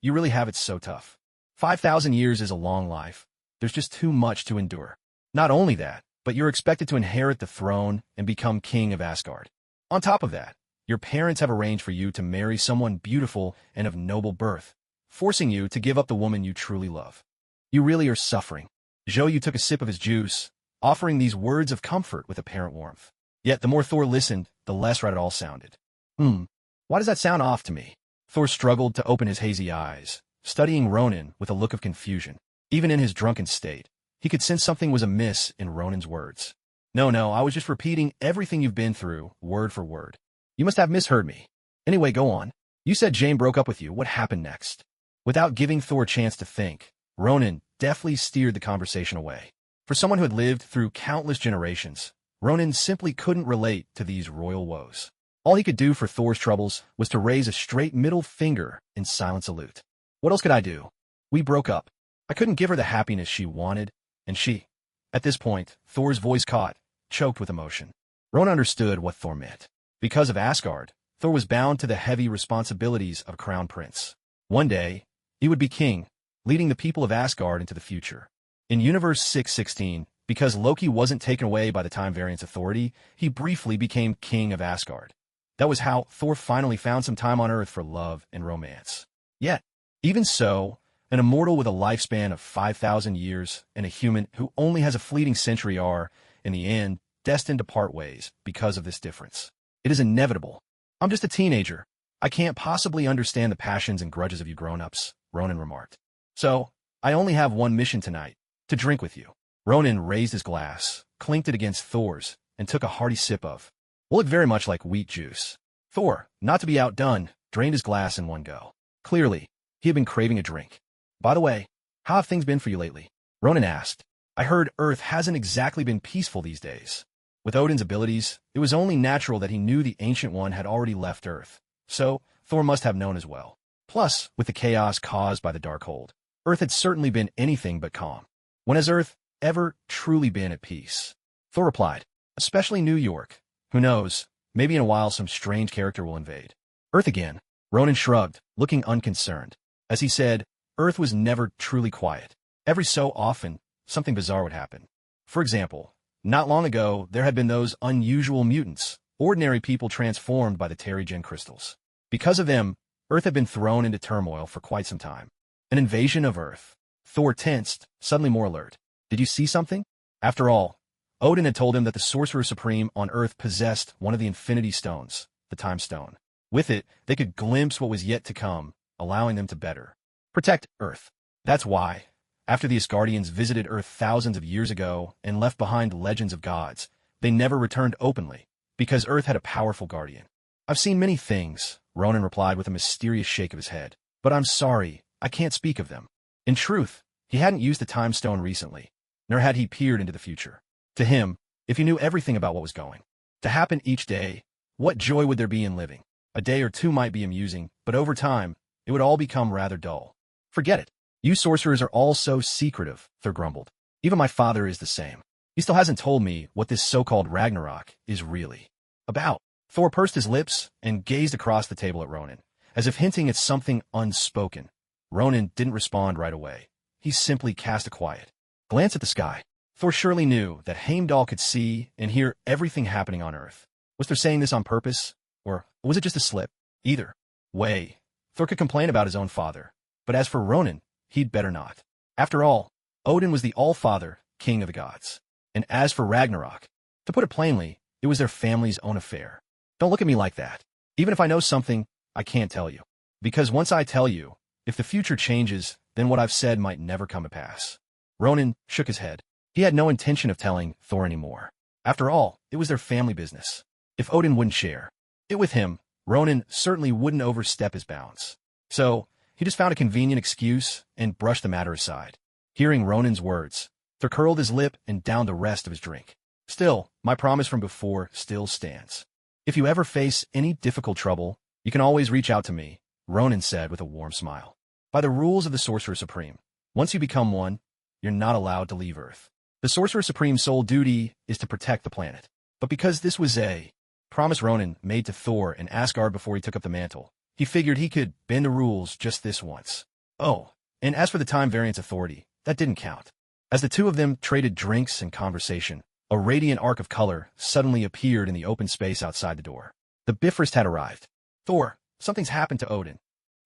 you really have it so tough. 5,000 years is a long life. There's just too much to endure. Not only that, but you're expected to inherit the throne and become king of Asgard. On top of that, your parents have arranged for you to marry someone beautiful and of noble birth, forcing you to give up the woman you truly love. You really are suffering. Zhou Yu took a sip of his juice, offering these words of comfort with apparent warmth. Yet the more Thor listened, the less right it all sounded. Why does that sound off to me? Thor struggled to open his hazy eyes, studying Ronan with a look of confusion. Even in his drunken state, he could sense something was amiss in Ronan's words. No, I was just repeating everything you've been through, word for word. You must have misheard me. Anyway, go on. You said Jane broke up with you. What happened next? Without giving Thor a chance to think, Ronan deftly steered the conversation away. For someone who had lived through countless generations, Ronan simply couldn't relate to these royal woes. All he could do for Thor's troubles was to raise a straight middle finger in silent salute. What else could I do? We broke up. I couldn't give her the happiness she wanted, and she... At this point, Thor's voice caught, choked with emotion. Ronan understood what Thor meant. Because of Asgard, Thor was bound to the heavy responsibilities of a crown prince. One day, he would be king, leading the people of Asgard into the future. In Universe 616, because Loki wasn't taken away by the Time Variance Authority, he briefly became king of Asgard. That was how Thor finally found some time on Earth for love and romance. Yet, even so, an immortal with a lifespan of 5,000 years and a human who only has a fleeting century are, in the end, destined to part ways because of this difference. It is inevitable. I'm just a teenager. I can't possibly understand the passions and grudges of you grown-ups, Ronan remarked. So, I only have one mission tonight, to drink with you. Ronan raised his glass, clinked it against Thor's, and took a hearty sip of what looked very much like wheat juice. Thor, not to be outdone, drained his glass in one go. Clearly, he had been craving a drink. By the way, how have things been for you lately? Ronan asked. I heard Earth hasn't exactly been peaceful these days. With Odin's abilities, it was only natural that he knew the Ancient One had already left Earth. So, Thor must have known as well. Plus, with the chaos caused by the Darkhold, Earth had certainly been anything but calm. When has Earth ever truly been at peace? Thor replied, especially New York. Who knows, maybe in a while some strange character will invade. Earth again. Ronan shrugged, looking unconcerned. As he said, Earth was never truly quiet. Every so often, something bizarre would happen. For example, not long ago, there had been those unusual mutants, ordinary people transformed by the Terrigen crystals. Because of them, Earth had been thrown into turmoil for quite some time. An invasion of Earth. Thor tensed, suddenly more alert. Did you see something? After all, Odin had told him that the Sorcerer Supreme on Earth possessed one of the Infinity Stones, the Time Stone. With it, they could glimpse what was yet to come, allowing them to better protect Earth. That's why, after the Asgardians visited Earth thousands of years ago and left behind legends of gods, they never returned openly, because Earth had a powerful guardian. I've seen many things, Ronan replied with a mysterious shake of his head. But I'm sorry, I can't speak of them. In truth, he hadn't used the time stone recently, nor had he peered into the future. To him, if he knew everything about what was going to happen each day, what joy would there be in living? A day or two might be amusing, but over time, it would all become rather dull. Forget it. You sorcerers are all so secretive, Thor grumbled. Even my father is the same. He still hasn't told me what this so-called Ragnarok is really about. Thor pursed his lips and gazed across the table at Ronan, as if hinting at something unspoken. Ronan didn't respond right away. He simply cast a quiet glance at the sky. Thor surely knew that Heimdall could see and hear everything happening on Earth. Was Thor saying this on purpose, or was it just a slip? Either way, Thor could complain about his own father, but as for Ronan, he'd better not. After all, Odin was the All-Father, king of the gods. And as for Ragnarok, to put it plainly, it was their family's own affair. Don't look at me like that. Even if I know something, I can't tell you. Because once I tell you, if the future changes, then what I've said might never come to pass. Ronan shook his head. He had no intention of telling Thor anymore. After all, it was their family business. If Odin wouldn't share it with him, Ronan certainly wouldn't overstep his bounds. So, he just found a convenient excuse and brushed the matter aside. Hearing Ronan's words, Thor curled his lip and downed the rest of his drink. Still, my promise from before still stands. If you ever face any difficult trouble, you can always reach out to me, Ronan said with a warm smile. By the rules of the Sorcerer Supreme, once you become one, you're not allowed to leave Earth. The Sorcerer Supreme's sole duty is to protect the planet. But because this was a promise Ronan made to Thor and Asgard before he took up the mantle, he figured he could bend the rules just this once. Oh, and as for the time variance authority, that didn't count. As the two of them traded drinks and conversation, a radiant arc of color suddenly appeared in the open space outside the door. The Bifrost had arrived. Thor, something's happened to Odin.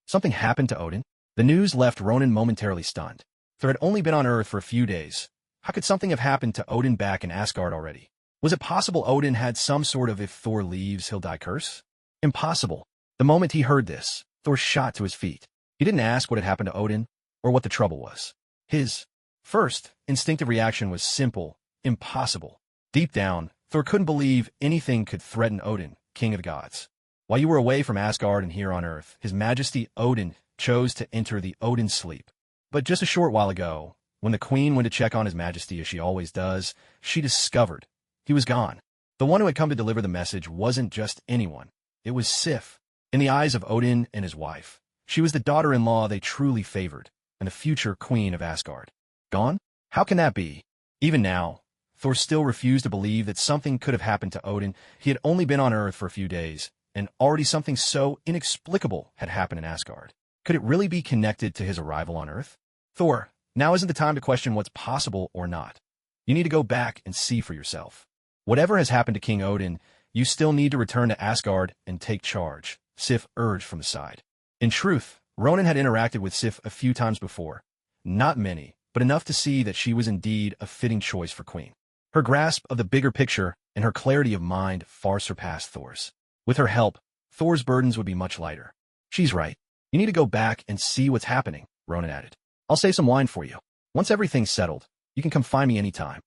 Something happened to Odin? The news left Ronan momentarily stunned. Thor had only been on Earth for a few days. How could something have happened to Odin back in Asgard already? Was it possible Odin had some sort of if Thor leaves, he'll die curse? Impossible. The moment he heard this, Thor shot to his feet. He didn't ask what had happened to Odin, or what the trouble was. His first instinctive reaction was simple, impossible. Deep down, Thor couldn't believe anything could threaten Odin, king of the gods. While you were away from Asgard and here on Earth, His Majesty Odin chose to enter the Odin sleep. But just a short while ago, when the Queen went to check on His Majesty as she always does, she discovered he was gone. The one who had come to deliver the message wasn't just anyone. It was Sif. In the eyes of Odin and his wife, she was the daughter-in-law they truly favored, and the future queen of Asgard. Gone? How can that be? Even now, Thor still refused to believe that something could have happened to Odin. He had only been on Earth for a few days, and already something so inexplicable had happened in Asgard. Could it really be connected to his arrival on Earth? Thor, now isn't the time to question what's possible or not. You need to go back and see for yourself. Whatever has happened to King Odin, you still need to return to Asgard and take charge, Sif urged from the side. In truth, Ronan had interacted with Sif a few times before. Not many, but enough to see that she was indeed a fitting choice for queen. Her grasp of the bigger picture and her clarity of mind far surpassed Thor's. With her help, Thor's burdens would be much lighter. She's right. You need to go back and see what's happening, Ronan added. I'll save some wine for you. Once everything's settled, you can come find me anytime.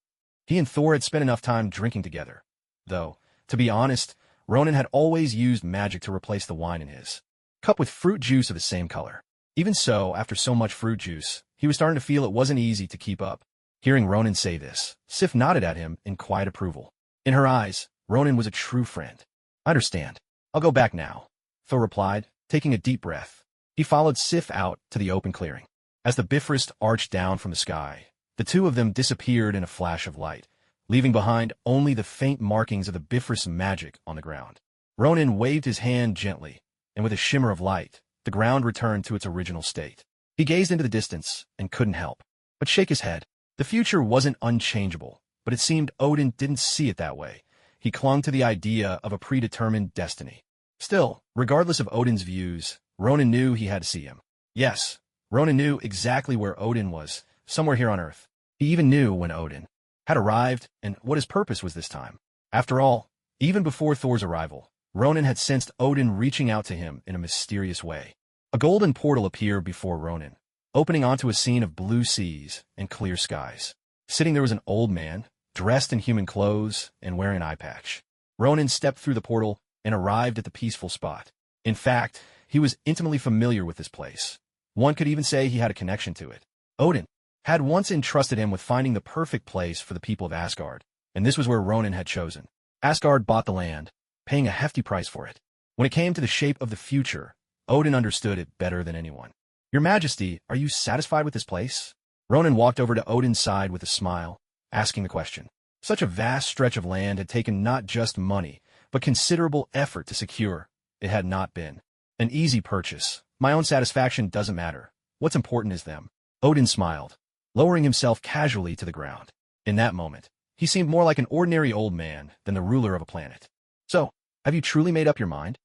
He and Thor had spent enough time drinking together. Though, to be honest, Ronan had always used magic to replace the wine in his cup with fruit juice of the same color. Even so, after so much fruit juice, he was starting to feel it wasn't easy to keep up. Hearing Ronan say this, Sif nodded at him in quiet approval. In her eyes, Ronan was a true friend. I understand. I'll go back now, Thor replied, taking a deep breath. He followed Sif out to the open clearing. As the Bifrost arched down from the sky, the two of them disappeared in a flash of light, leaving behind only the faint markings of the Bifrost's magic on the ground. Ronan waved his hand gently, and with a shimmer of light, the ground returned to its original state. He gazed into the distance and couldn't help but shake his head. The future wasn't unchangeable, but it seemed Odin didn't see it that way. He clung to the idea of a predetermined destiny. Still, regardless of Odin's views, Ronan knew he had to see him. Yes, Ronan knew exactly where Odin was, somewhere here on Earth. He even knew when Odin had arrived and what his purpose was this time. After all, even before Thor's arrival, Ronan had sensed Odin reaching out to him in a mysterious way. A golden portal appeared before Ronan, opening onto a scene of blue seas and clear skies. Sitting there was an old man, dressed in human clothes and wearing an eye patch. Ronan stepped through the portal, and arrived at the peaceful spot. In fact, he was intimately familiar with this place. One could even say he had a connection to it. Odin had once entrusted him with finding the perfect place for the people of Asgard, and this was where Ronan had chosen. Asgard bought the land, paying a hefty price for it. When it came to the shape of the future, Odin understood it better than anyone. "Your Majesty, are you satisfied with this place?" Ronan walked over to Odin's side with a smile, asking the question. Such a vast stretch of land had taken not just money, but considerable effort to secure. It had not been an easy purchase. "My own satisfaction doesn't matter. What's important is them." Odin smiled, lowering himself casually to the ground. In that moment, he seemed more like an ordinary old man than the ruler of a planet. "So, have you truly made up your mind?"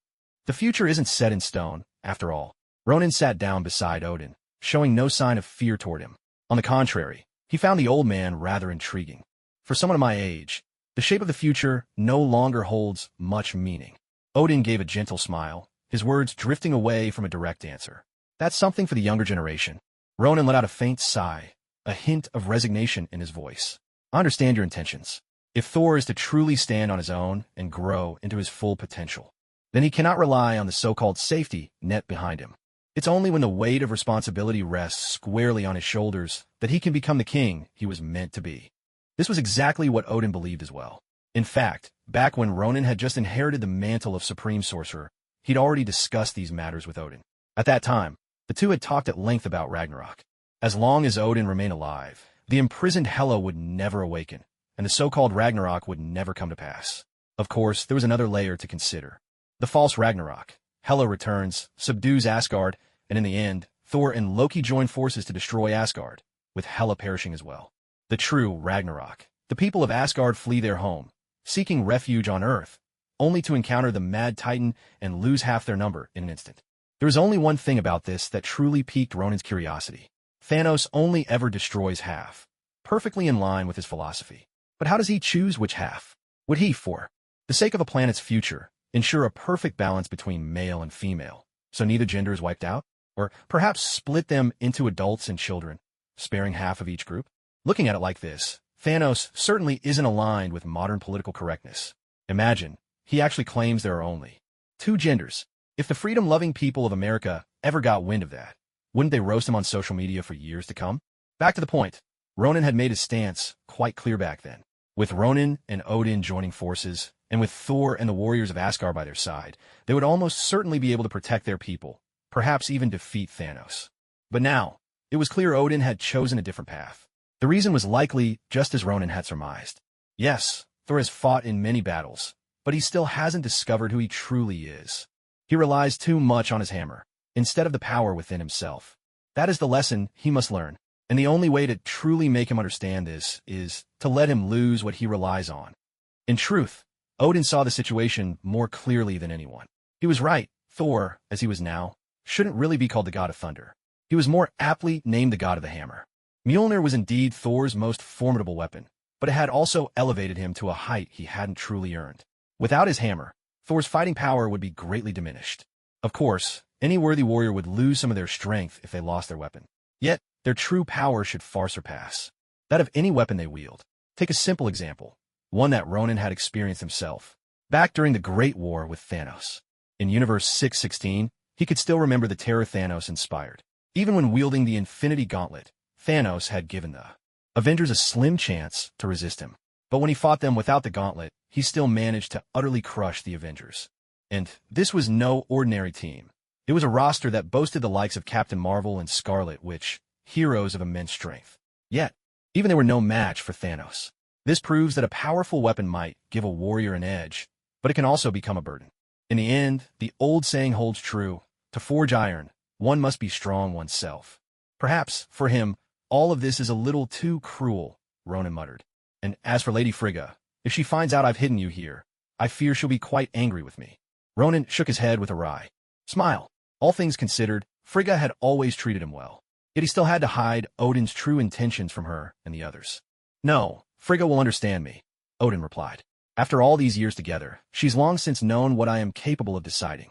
"The future isn't set in stone, after all." Ronan sat down beside Odin, showing no sign of fear toward him. On the contrary, he found the old man rather intriguing. "For someone of my age, the shape of the future no longer holds much meaning." Odin gave a gentle smile, his words drifting away from a direct answer. "That's something for the younger generation." Ronan let out a faint sigh, a hint of resignation in his voice. "I understand your intentions. If Thor is to truly stand on his own and grow into his full potential, then he cannot rely on the so-called safety net behind him. It's only when the weight of responsibility rests squarely on his shoulders that he can become the king he was meant to be." This was exactly what Odin believed as well. In fact, back when Ronan had just inherited the mantle of Supreme Sorcerer, he'd already discussed these matters with Odin. At that time, the two had talked at length about Ragnarok. As long as Odin remained alive, the imprisoned Hela would never awaken, and the so-called Ragnarok would never come to pass. Of course, there was another layer to consider. The false Ragnarok. Hela returns, subdues Asgard, and in the end, Thor and Loki join forces to destroy Asgard, with Hela perishing as well. The true Ragnarok. The people of Asgard flee their home, seeking refuge on Earth, only to encounter the mad Titan and lose half their number in an instant. There was only one thing about this that truly piqued Ronan's curiosity. Thanos only ever destroys half, perfectly in line with his philosophy. But how does he choose which half? Would he, for the sake of a planet's future, ensure a perfect balance between male and female, so neither gender is wiped out? Or perhaps split them into adults and children, sparing half of each group? Looking at it like this, Thanos certainly isn't aligned with modern political correctness. Imagine, he actually claims there are only two genders. If the freedom-loving people of America ever got wind of that, wouldn't they roast him on social media for years to come? Back to the point, Ronan had made his stance quite clear back then. With Ronan and Odin joining forces, and with Thor and the warriors of Asgard by their side, they would almost certainly be able to protect their people, perhaps even defeat Thanos. But now, it was clear Odin had chosen a different path. The reason was likely just as Ronan had surmised. Yes, Thor has fought in many battles, but he still hasn't discovered who he truly is. He relies too much on his hammer, instead of the power within himself. That is the lesson he must learn, and the only way to truly make him understand this is to let him lose what he relies on. In truth, Odin saw the situation more clearly than anyone. He was right. Thor, as he was now, shouldn't really be called the god of thunder. He was more aptly named the god of the hammer. Mjolnir was indeed Thor's most formidable weapon, but it had also elevated him to a height he hadn't truly earned. Without his hammer, Thor's fighting power would be greatly diminished. Of course, any worthy warrior would lose some of their strength if they lost their weapon. Yet, their true power should far surpass that of any weapon they wield. Take a simple example, one that Ronan had experienced himself, back during the Great War with Thanos. In Universe 616, he could still remember the terror Thanos inspired. Even when wielding the Infinity Gauntlet, Thanos had given the Avengers a slim chance to resist him. But when he fought them without the gauntlet, he still managed to utterly crush the Avengers. And this was no ordinary team. It was a roster that boasted the likes of Captain Marvel and Scarlet Witch, heroes of immense strength. Yet, even they were no match for Thanos. This proves that a powerful weapon might give a warrior an edge, but it can also become a burden. In the end, the old saying holds true: to forge iron, one must be strong oneself. Perhaps, for him, all of this is a little too cruel, Ronan muttered. And as for Lady Frigga, if she finds out I've hidden you here, I fear she'll be quite angry with me. Ronan shook his head with a wry smile. All things considered, Frigga had always treated him well. Yet he still had to hide Odin's true intentions from her and the others. "No, Frigga will understand me," Odin replied. "After all these years together, she's long since known what I am capable of deciding."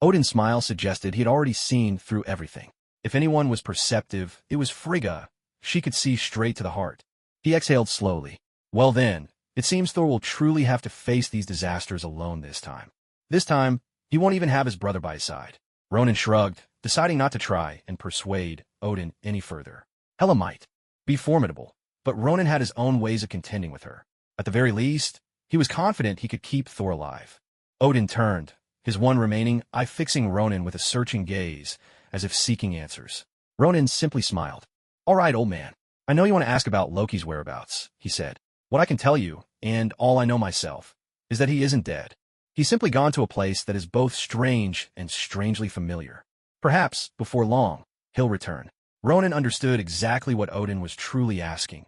Odin's smile suggested he had already seen through everything. If anyone was perceptive, it was Frigga. She could see straight to the heart. He exhaled slowly. "Well then, it seems Thor will truly have to face these disasters alone this time." This time, he won't even have his brother by his side. Ronan shrugged, deciding not to try and persuade Odin any further. Hela might be formidable, but Ronan had his own ways of contending with her. At the very least, he was confident he could keep Thor alive. Odin turned, his one remaining eye fixing Ronan with a searching gaze, as if seeking answers. Ronan simply smiled. All right, old man. I know you want to ask about Loki's whereabouts, he said. What I can tell you, and all I know myself, is that he isn't dead. He's simply gone to a place that is both strange and strangely familiar. Perhaps, before long, he'll return. Ronan understood exactly what Odin was truly asking.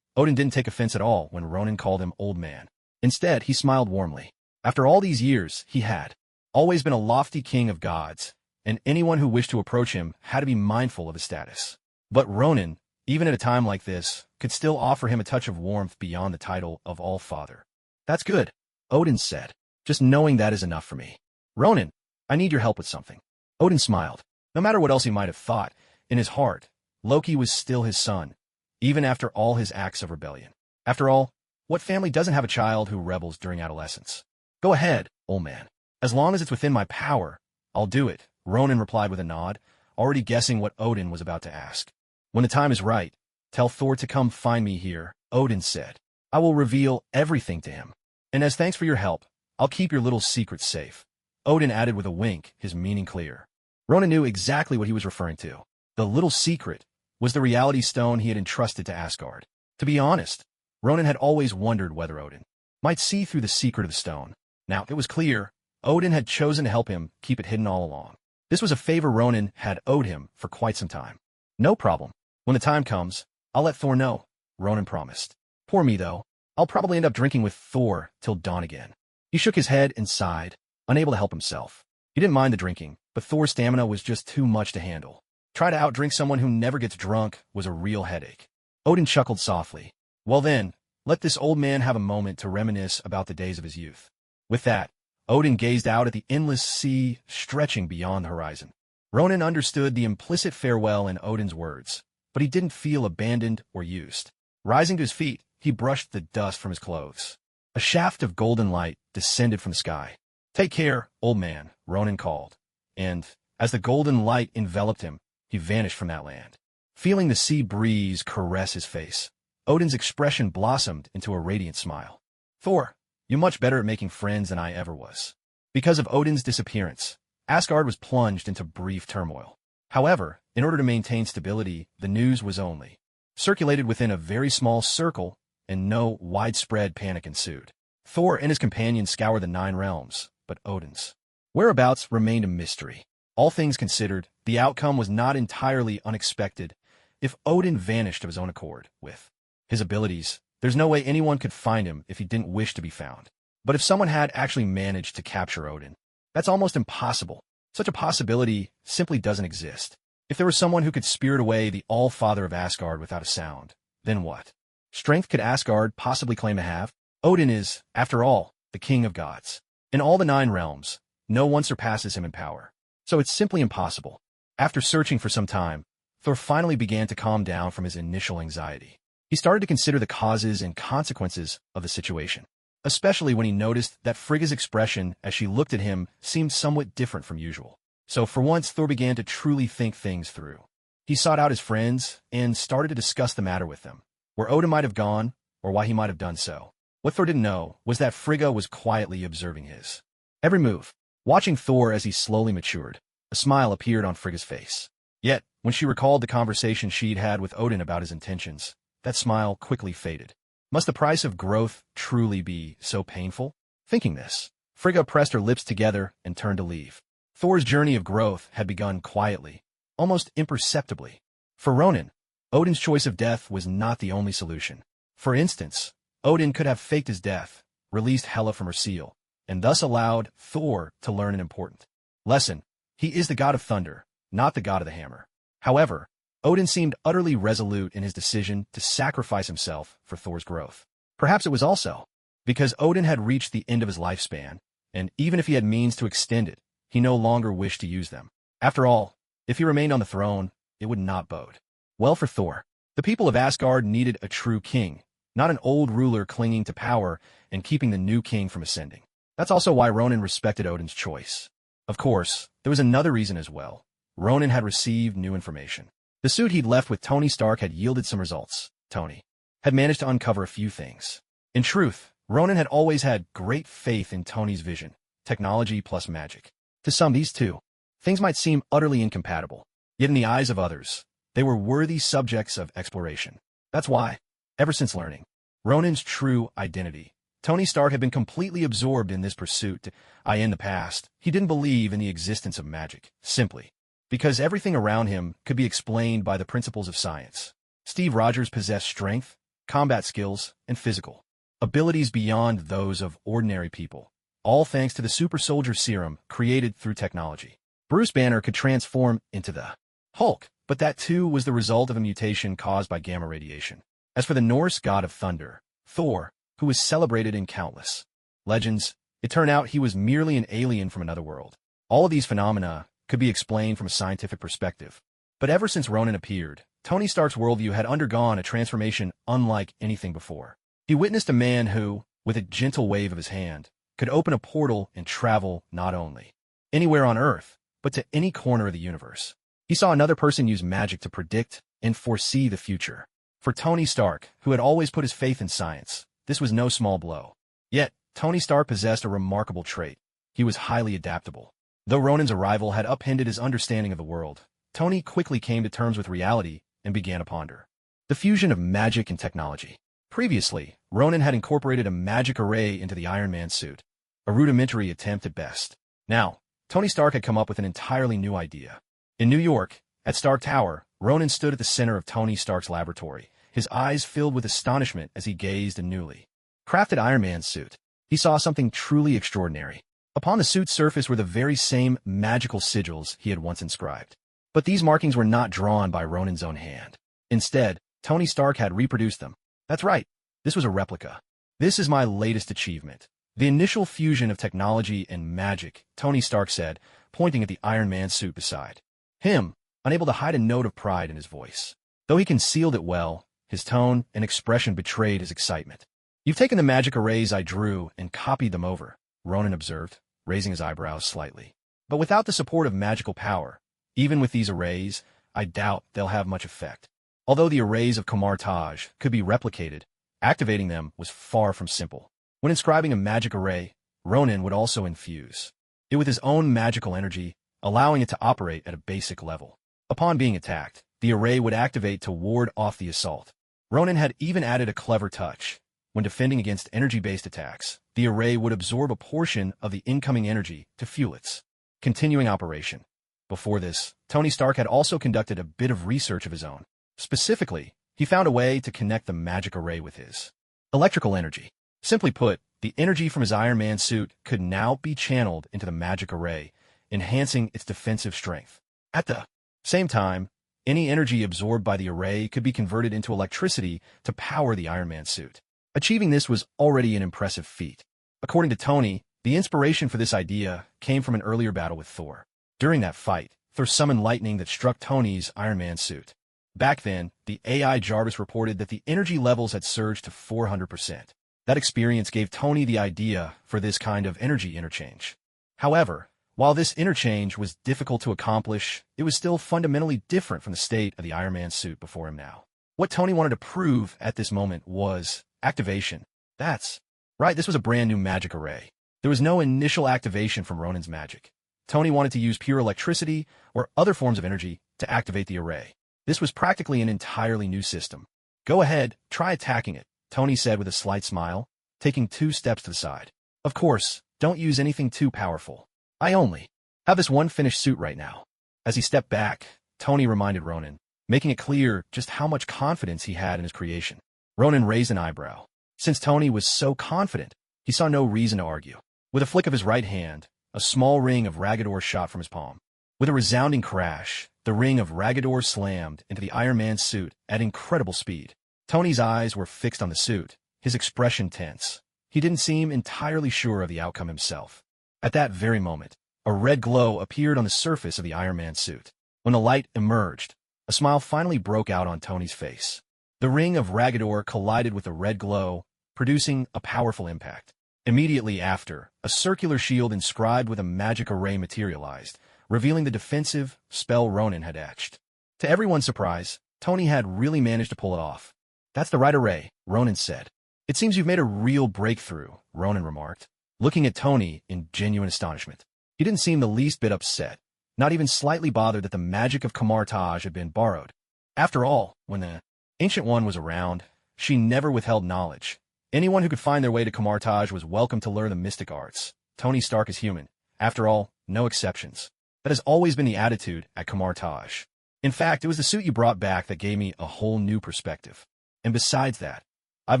Odin didn't take offense at all when Ronan called him old man. Instead, he smiled warmly. After all these years, he had always been a lofty king of gods, and anyone who wished to approach him had to be mindful of his status. But Ronan, even at a time like this, could still offer him a touch of warmth beyond the title of All-Father. That's good, Odin said. Just knowing that is enough for me. Ronan, I need your help with something. Odin smiled. No matter what else he might have thought, in his heart, Loki was still his son, even after all his acts of rebellion. After all, what family doesn't have a child who rebels during adolescence? Go ahead, old man. As long as it's within my power, I'll do it, Ronan replied with a nod, already guessing what Odin was about to ask. When the time is right, tell Thor to come find me here, Odin said. I will reveal everything to him. And as thanks for your help, I'll keep your little secret safe. Odin added with a wink, his meaning clear. Ronan knew exactly what he was referring to. The little secret was the reality stone he had entrusted to Asgard. To be honest, Ronan had always wondered whether Odin might see through the secret of the stone. Now, it was clear, Odin had chosen to help him keep it hidden all along. This was a favor Ronan had owed him for quite some time. No problem. When the time comes, I'll let Thor know, Ronan promised. Poor me, though. I'll probably end up drinking with Thor till dawn again. He shook his head and sighed, unable to help himself. He didn't mind the drinking, but Thor's stamina was just too much to handle. Try to outdrink someone who never gets drunk was a real headache. Odin chuckled softly. Well then, let this old man have a moment to reminisce about the days of his youth. With that, Odin gazed out at the endless sea stretching beyond the horizon. Ronan understood the implicit farewell in Odin's words, but he didn't feel abandoned or used. Rising to his feet, he brushed the dust from his clothes. A shaft of golden light descended from the sky. Take care, old man, Ronan called. And, as the golden light enveloped him, he vanished from that land. Feeling the sea breeze caress his face, Odin's expression blossomed into a radiant smile. Thor, you're much better at making friends than I ever was. Because of Odin's disappearance, Asgard was plunged into brief turmoil. However, in order to maintain stability, the news was only circulated within a very small circle, and no widespread panic ensued. Thor and his companions scoured the 9 realms, but Odin's whereabouts remained a mystery. All things considered, the outcome was not entirely unexpected. If Odin vanished of his own accord, with his abilities, there's no way anyone could find him if he didn't wish to be found. But if someone had actually managed to capture Odin, that's almost impossible. Such a possibility simply doesn't exist. If there was someone who could spirit away the All-Father of Asgard without a sound, then what strength could Asgard possibly claim to have? Odin is, after all, the king of gods. In all the 9 realms, no one surpasses him in power. So it's simply impossible. After searching for some time, Thor finally began to calm down from his initial anxiety. He started to consider the causes and consequences of the situation, especially when he noticed that Frigga's expression as she looked at him seemed somewhat different from usual. So for once, Thor began to truly think things through. He sought out his friends and started to discuss the matter with them, where Odin might have gone or why he might have done so. What Thor didn't know was that Frigga was quietly observing his every move. Watching Thor as he slowly matured, a smile appeared on Frigga's face. Yet, when she recalled the conversation she'd had with Odin about his intentions, that smile quickly faded. Must the price of growth truly be so painful? Thinking this, Frigga pressed her lips together and turned to leave. Thor's journey of growth had begun quietly, almost imperceptibly. For Ronan, Odin's choice of death was not the only solution. For instance, Odin could have faked his death, released Hela from her seal, and thus allowed Thor to learn an important lesson. He is the god of thunder, not the god of the hammer. However, Odin seemed utterly resolute in his decision to sacrifice himself for Thor's growth. Perhaps it was also because Odin had reached the end of his lifespan, and even if he had means to extend it, he no longer wished to use them. After all, if he remained on the throne, it would not bode well for Thor. The people of Asgard needed a true king, not an old ruler clinging to power and keeping the new king from ascending. That's also why Ronan respected Odin's choice. Of course, there was another reason as well. Ronan had received new information. The suit he'd left with Tony Stark had yielded some results. Tony had managed to uncover a few things. In truth, Ronan had always had great faith in Tony's vision, technology plus magic. To some, these two things might seem utterly incompatible, yet in the eyes of others, they were worthy subjects of exploration. That's why, ever since learning Ronan's true identity, Tony Stark had been completely absorbed in this pursuit. In the past, he didn't believe in the existence of magic, simply because everything around him could be explained by the principles of science. Steve Rogers possessed strength, combat skills, and physical abilities beyond those of ordinary people, all thanks to the super soldier serum created through technology. Bruce Banner could transform into the Hulk, but that too was the result of a mutation caused by gamma radiation. As for the Norse god of thunder, Thor, who was celebrated in countless legends, it turned out he was merely an alien from another world. All of these phenomena could be explained from a scientific perspective. But ever since Ronan appeared, Tony Stark's worldview had undergone a transformation unlike anything before. He witnessed a man who, with a gentle wave of his hand, could open a portal and travel not only anywhere on Earth, but to any corner of the universe. He saw another person use magic to predict and foresee the future. For Tony Stark, who had always put his faith in science, this was no small blow. Yet, Tony Stark possessed a remarkable trait. He was highly adaptable. Though Ronan's arrival had upended his understanding of the world, Tony quickly came to terms with reality and began to ponder the fusion of magic and technology. Previously, Ronan had incorporated a magic array into the Iron Man suit, a rudimentary attempt at best. Now, Tony Stark had come up with an entirely new idea. In New York, at Stark Tower, Ronan stood at the center of Tony Stark's laboratory, his eyes filled with astonishment as he gazed at a newly crafted Iron Man suit. He saw something truly extraordinary. Upon the suit's surface were the very same magical sigils he had once inscribed. But these markings were not drawn by Ronan's own hand. Instead, Tony Stark had reproduced them. That's right, this was a replica. This is my latest achievement. The initial fusion of technology and magic, Tony Stark said, pointing at the Iron Man suit beside him, unable to hide a note of pride in his voice. Though he concealed it well, his tone and expression betrayed his excitement. You've taken the magic arrays I drew and copied them over, Ronan observed, raising his eyebrows slightly. But without the support of magical power, even with these arrays, I doubt they'll have much effect. Although the arrays of Kamar Taj could be replicated, activating them was far from simple. When inscribing a magic array, Ronan would also infuse it with his own magical energy, allowing it to operate at a basic level. Upon being attacked, the array would activate to ward off the assault. Ronan had even added a clever touch. When defending against energy-based attacks, the array would absorb a portion of the incoming energy to fuel its continuing operation. Before this, Tony Stark had also conducted a bit of research of his own. Specifically, he found a way to connect the magic array with his electrical energy. Simply put, the energy from his Iron Man suit could now be channeled into the magic array, enhancing its defensive strength. At the same time, any energy absorbed by the array could be converted into electricity to power the Iron Man suit. Achieving this was already an impressive feat. According to Tony, the inspiration for this idea came from an earlier battle with Thor. During that fight, Thor summoned lightning that struck Tony's Iron Man suit. Back then, the AI Jarvis reported that the energy levels had surged to 400%. That experience gave Tony the idea for this kind of energy interchange. However, while this interchange was difficult to accomplish, it was still fundamentally different from the state of the Iron Man suit before him now. What Tony wanted to prove at this moment was activation. That's right, this was a brand new magic array. There was no initial activation from Ronan's magic. Tony wanted to use pure electricity or other forms of energy to activate the array. This was practically an entirely new system. Go ahead, try attacking it, Tony said with a slight smile, taking 2 steps to the side. Of course, don't use anything too powerful. I only have this one finished suit right now. As he stepped back, Tony reminded Ronan, making it clear just how much confidence he had in his creation. Ronan raised an eyebrow. Since Tony was so confident, he saw no reason to argue. With a flick of his right hand, a small ring of Ragador shot from his palm. With a resounding crash, the ring of Ragador slammed into the Iron Man suit at incredible speed. Tony's eyes were fixed on the suit, his expression tense. He didn't seem entirely sure of the outcome himself. At that very moment, a red glow appeared on the surface of the Iron Man suit. When the light emerged, a smile finally broke out on Tony's face. The ring of Ragador collided with the red glow, producing a powerful impact. Immediately after, a circular shield inscribed with a magic array materialized, revealing the defensive spell Ronan had etched. To everyone's surprise, Tony had really managed to pull it off. "That's the right array," Ronan said. "It seems you've made a real breakthrough," Ronan remarked, looking at Tony in genuine astonishment. He didn't seem the least bit upset, not even slightly bothered that the magic of Camartage had been borrowed. After all, when the Ancient One was around, she never withheld knowledge. Anyone who could find their way to Camartage was welcome to learn the mystic arts. Tony Stark is human. After all, no exceptions. That has always been the attitude at Camartage. In fact, it was the suit you brought back that gave me a whole new perspective. And besides that, I've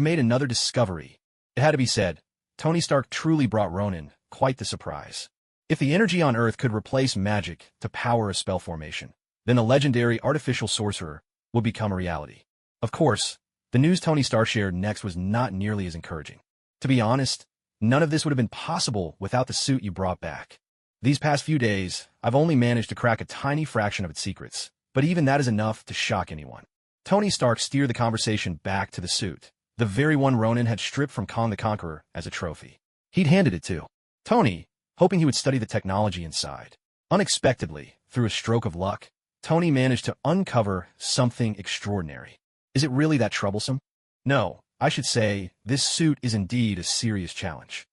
made another discovery. It had to be said, Tony Stark truly brought Ronan quite the surprise. If the energy on Earth could replace magic to power a spell formation, then the legendary artificial sorcerer would become a reality. Of course, the news Tony Stark shared next was not nearly as encouraging. To be honest, none of this would have been possible without the suit you brought back. These past few days, I've only managed to crack a tiny fraction of its secrets, but even that is enough to shock anyone. Tony Stark steered the conversation back to the suit, the very one Ronan had stripped from Kong the Conqueror as a trophy. He'd handed it to Tony, hoping he would study the technology inside. Unexpectedly, through a stroke of luck, Tony managed to uncover something extraordinary. Is it really that troublesome? No, I should say, this suit is indeed a serious challenge.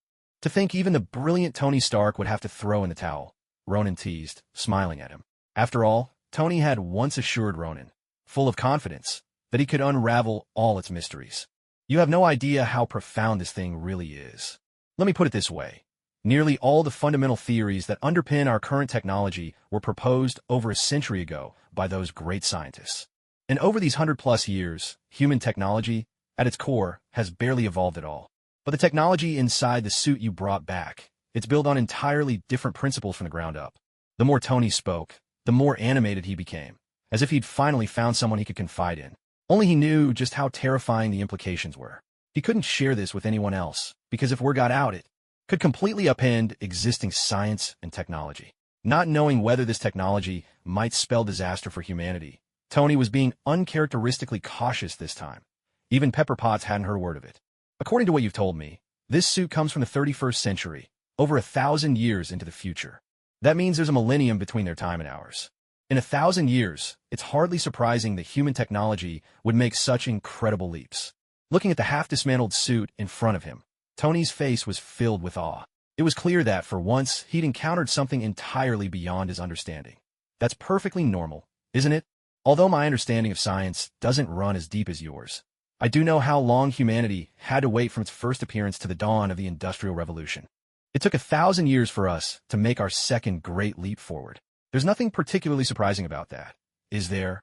To think even the brilliant Tony Stark would have to throw in the towel, Ronan teased, smiling at him. After all, Tony had once assured Ronan, full of confidence, that he could unravel all its mysteries. You have no idea how profound this thing really is. Let me put it this way. Nearly all the fundamental theories that underpin our current technology were proposed over a century ago by those great scientists. And over these 100+ years, human technology, at its core, has barely evolved at all. But the technology inside the suit you brought back, it's built on entirely different principles from the ground up. The more Tony spoke, the more animated he became, as if he'd finally found someone he could confide in. Only he knew just how terrifying the implications were. He couldn't share this with anyone else, because if word got out, it could completely upend existing science and technology. Not knowing whether this technology might spell disaster for humanity, Tony was being uncharacteristically cautious this time. Even Pepper Potts hadn't heard a word of it. According to what you've told me, this suit comes from the 31st century, over 1,000 years into the future. That means there's a millennium between their time and ours. In 1,000 years, it's hardly surprising that human technology would make such incredible leaps. Looking at the half-dismantled suit in front of him, Tony's face was filled with awe. It was clear that, for once, he'd encountered something entirely beyond his understanding. That's perfectly normal, isn't it? Although my understanding of science doesn't run as deep as yours, I do know how long humanity had to wait from its first appearance to the dawn of the Industrial Revolution. It took 1,000 years for us to make our second great leap forward. There's nothing particularly surprising about that, is there?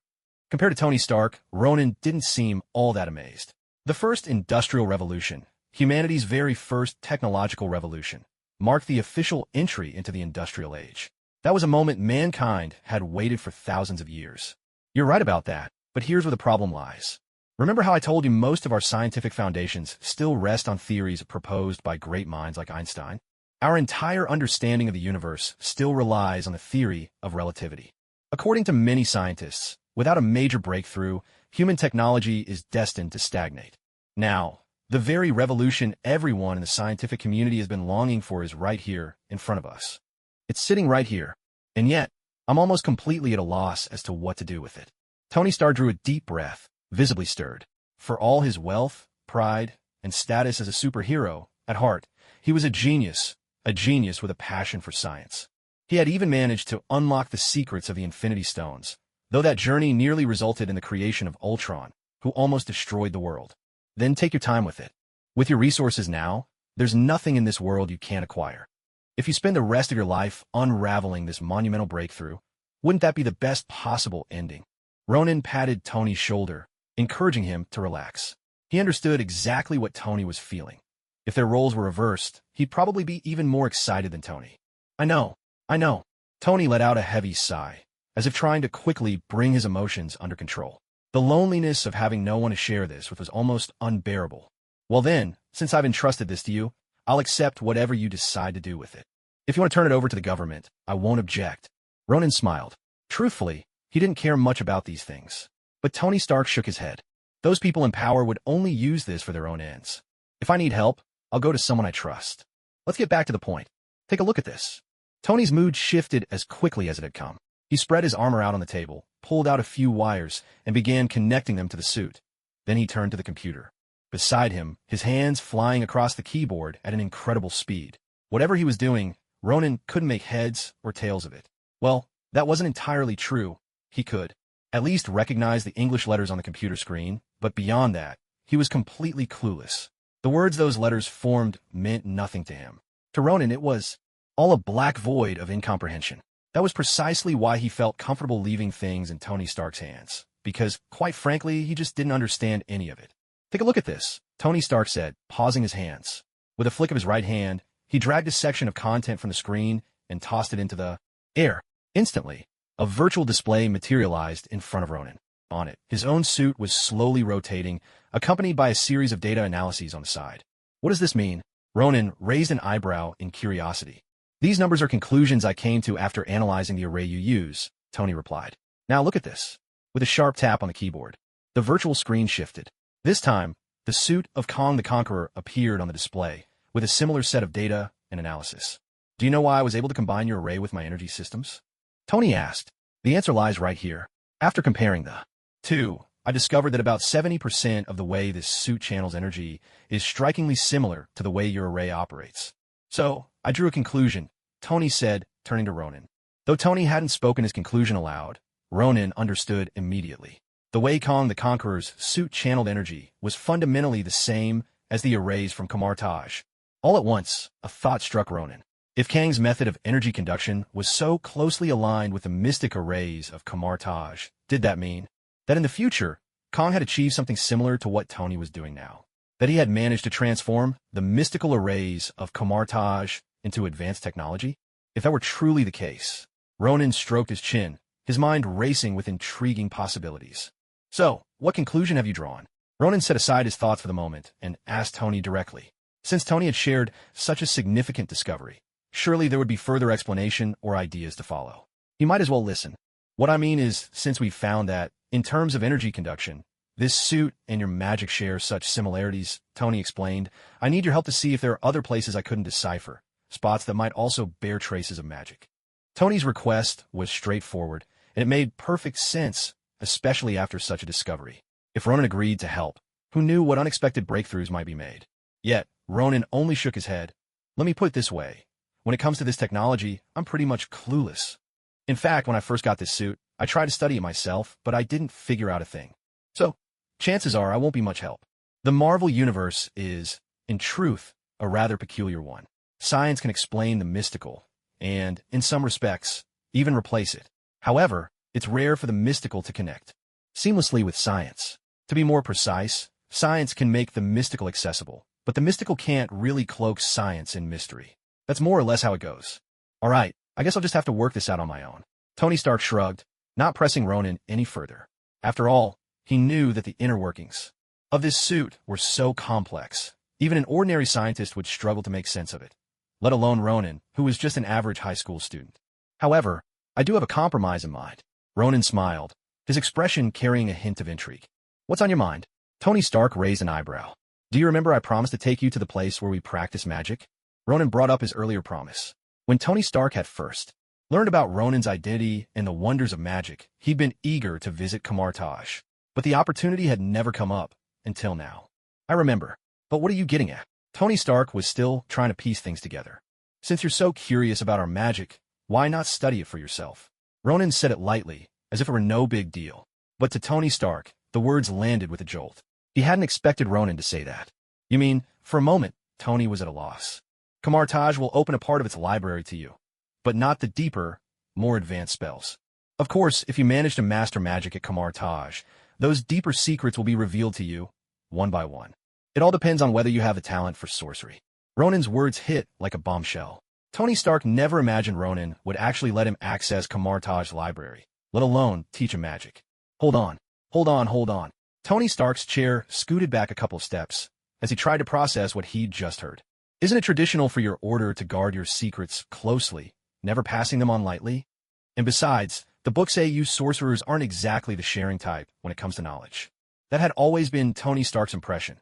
Compared to Tony Stark, Ronan didn't seem all that amazed. The first Industrial Revolution, humanity's very first technological revolution, marked the official entry into the Industrial Age. That was a moment mankind had waited for thousands of years. You're right about that, but here's where the problem lies. Remember how I told you most of our scientific foundations still rest on theories proposed by great minds like Einstein? Our entire understanding of the universe still relies on the theory of relativity. According to many scientists, without a major breakthrough, human technology is destined to stagnate. Now, the very revolution everyone in the scientific community has been longing for is right here in front of us. It's sitting right here, and yet, I'm almost completely at a loss as to what to do with it. Tony Stark drew a deep breath, visibly stirred. For all his wealth, pride, and status as a superhero, at heart, he was a genius with a passion for science. He had even managed to unlock the secrets of the Infinity Stones, though that journey nearly resulted in the creation of Ultron, who almost destroyed the world. Then take your time with it. With your resources now, there's nothing in this world you can't acquire. If you spend the rest of your life unraveling this monumental breakthrough, wouldn't that be the best possible ending? Ronan patted Tony's shoulder, encouraging him to relax. He understood exactly what Tony was feeling. If their roles were reversed, he'd probably be even more excited than Tony. I know. Tony let out a heavy sigh, as if trying to quickly bring his emotions under control. The loneliness of having no one to share this with was almost unbearable. Well then, since I've entrusted this to you, I'll accept whatever you decide to do with it. If you want to turn it over to the government, I won't object. Ronan smiled. Truthfully, he didn't care much about these things. But Tony Stark shook his head. Those people in power would only use this for their own ends. If I need help, I'll go to someone I trust. Let's get back to the point. Take a look at this. Tony's mood shifted as quickly as it had come. He spread his armor out on the table, pulled out a few wires, and began connecting them to the suit. Then he turned to the computer. Beside him, his hands flying across the keyboard at an incredible speed. Whatever he was doing, Ronan couldn't make heads or tails of it. Well, that wasn't entirely true. He could at least recognize the English letters on the computer screen, but beyond that, he was completely clueless. The words those letters formed meant nothing to him. To Ronan, it was all a black void of incomprehension. That was precisely why he felt comfortable leaving things in Tony Stark's hands, because, quite frankly, he just didn't understand any of it. Take a look at this, Tony Stark said, pausing his hands. With a flick of his right hand, he dragged a section of content from the screen and tossed it into the air. Instantly, a virtual display materialized in front of Ronan. On it, his own suit was slowly rotating, accompanied by a series of data analyses on the side. What does this mean? Ronan raised an eyebrow in curiosity. These numbers are conclusions I came to after analyzing the array you use, Tony replied. Now look at this. With a sharp tap on the keyboard, the virtual screen shifted. This time, the suit of Kong the Conqueror appeared on the display, with a similar set of data and analysis. Do you know why I was able to combine your array with my energy systems? Tony asked. The answer lies right here. After comparing the two, I discovered that about 70% of the way this suit channels energy is strikingly similar to the way your array operates. So, I drew a conclusion, Tony said, turning to Ronan. Though Tony hadn't spoken his conclusion aloud, Ronan understood immediately. The way Kong the Conqueror's suit channeled energy was fundamentally the same as the arrays from Kamar-Taj. All at once, a thought struck Ronan. If Kang's method of energy conduction was so closely aligned with the mystic arrays of Kamar-Taj, did that mean that in the future, Kong had achieved something similar to what Tony was doing now? That he had managed to transform the mystical arrays of Kamar-Taj into advanced technology? If that were truly the case, Ronan stroked his chin, his mind racing with intriguing possibilities. So, what conclusion have you drawn? Ronan set aside his thoughts for the moment and asked Tony directly. Since Tony had shared such a significant discovery, surely there would be further explanation or ideas to follow. He might as well listen. What I mean is, since we've found that, in terms of energy conduction, this suit and your magic share such similarities, Tony explained, I need your help to see if there are other places I couldn't decipher, spots that might also bear traces of magic. Tony's request was straightforward, and it made perfect sense, especially after such a discovery. If Ronan agreed to help, who knew what unexpected breakthroughs might be made? Yet, Ronan only shook his head. Let me put it this way. When it comes to this technology, I'm pretty much clueless. In fact, when I first got this suit, I tried to study it myself, but I didn't figure out a thing. So, chances are I won't be much help. The Marvel Universe is, in truth, a rather peculiar one. Science can explain the mystical, and, in some respects, even replace it. However, it's rare for the mystical to connect seamlessly with science. To be more precise, science can make the mystical accessible, but the mystical can't really cloak science in mystery. That's more or less how it goes. All right, I guess I'll just have to work this out on my own. Tony Stark shrugged, not pressing Ronan any further. After all, he knew that the inner workings of this suit were so complex, even an ordinary scientist would struggle to make sense of it, let alone Ronan, who was just an average high school student. However, I do have a compromise in mind. Ronan smiled, his expression carrying a hint of intrigue. What's on your mind? Tony Stark raised an eyebrow. Do you remember I promised to take you to the place where we practice magic? Ronan brought up his earlier promise. When Tony Stark had first learned about Ronan's identity and the wonders of magic, he'd been eager to visit Kamar-Taj. But the opportunity had never come up until now. I remember. But what are you getting at? Tony Stark was still trying to piece things together. Since you're so curious about our magic, why not study it for yourself? Ronan said it lightly, as if it were no big deal. But to Tony Stark, the words landed with a jolt. He hadn't expected Ronan to say that. You mean, for a moment, Tony was at a loss. Kamar-Taj will open a part of its library to you, but not the deeper, more advanced spells. Of course, if you manage to master magic at Kamar-Taj, those deeper secrets will be revealed to you, one by one. It all depends on whether you have a talent for sorcery. Ronan's words hit like a bombshell. Tony Stark never imagined Ronan would actually let him access Kamar-Taj's library, let alone teach him magic. Hold on. Tony Stark's chair scooted back a couple of steps as he tried to process what he'd just heard. Isn't it traditional for your order to guard your secrets closely, never passing them on lightly? And besides, the books say you sorcerers aren't exactly the sharing type when it comes to knowledge. That had always been Tony Stark's impression,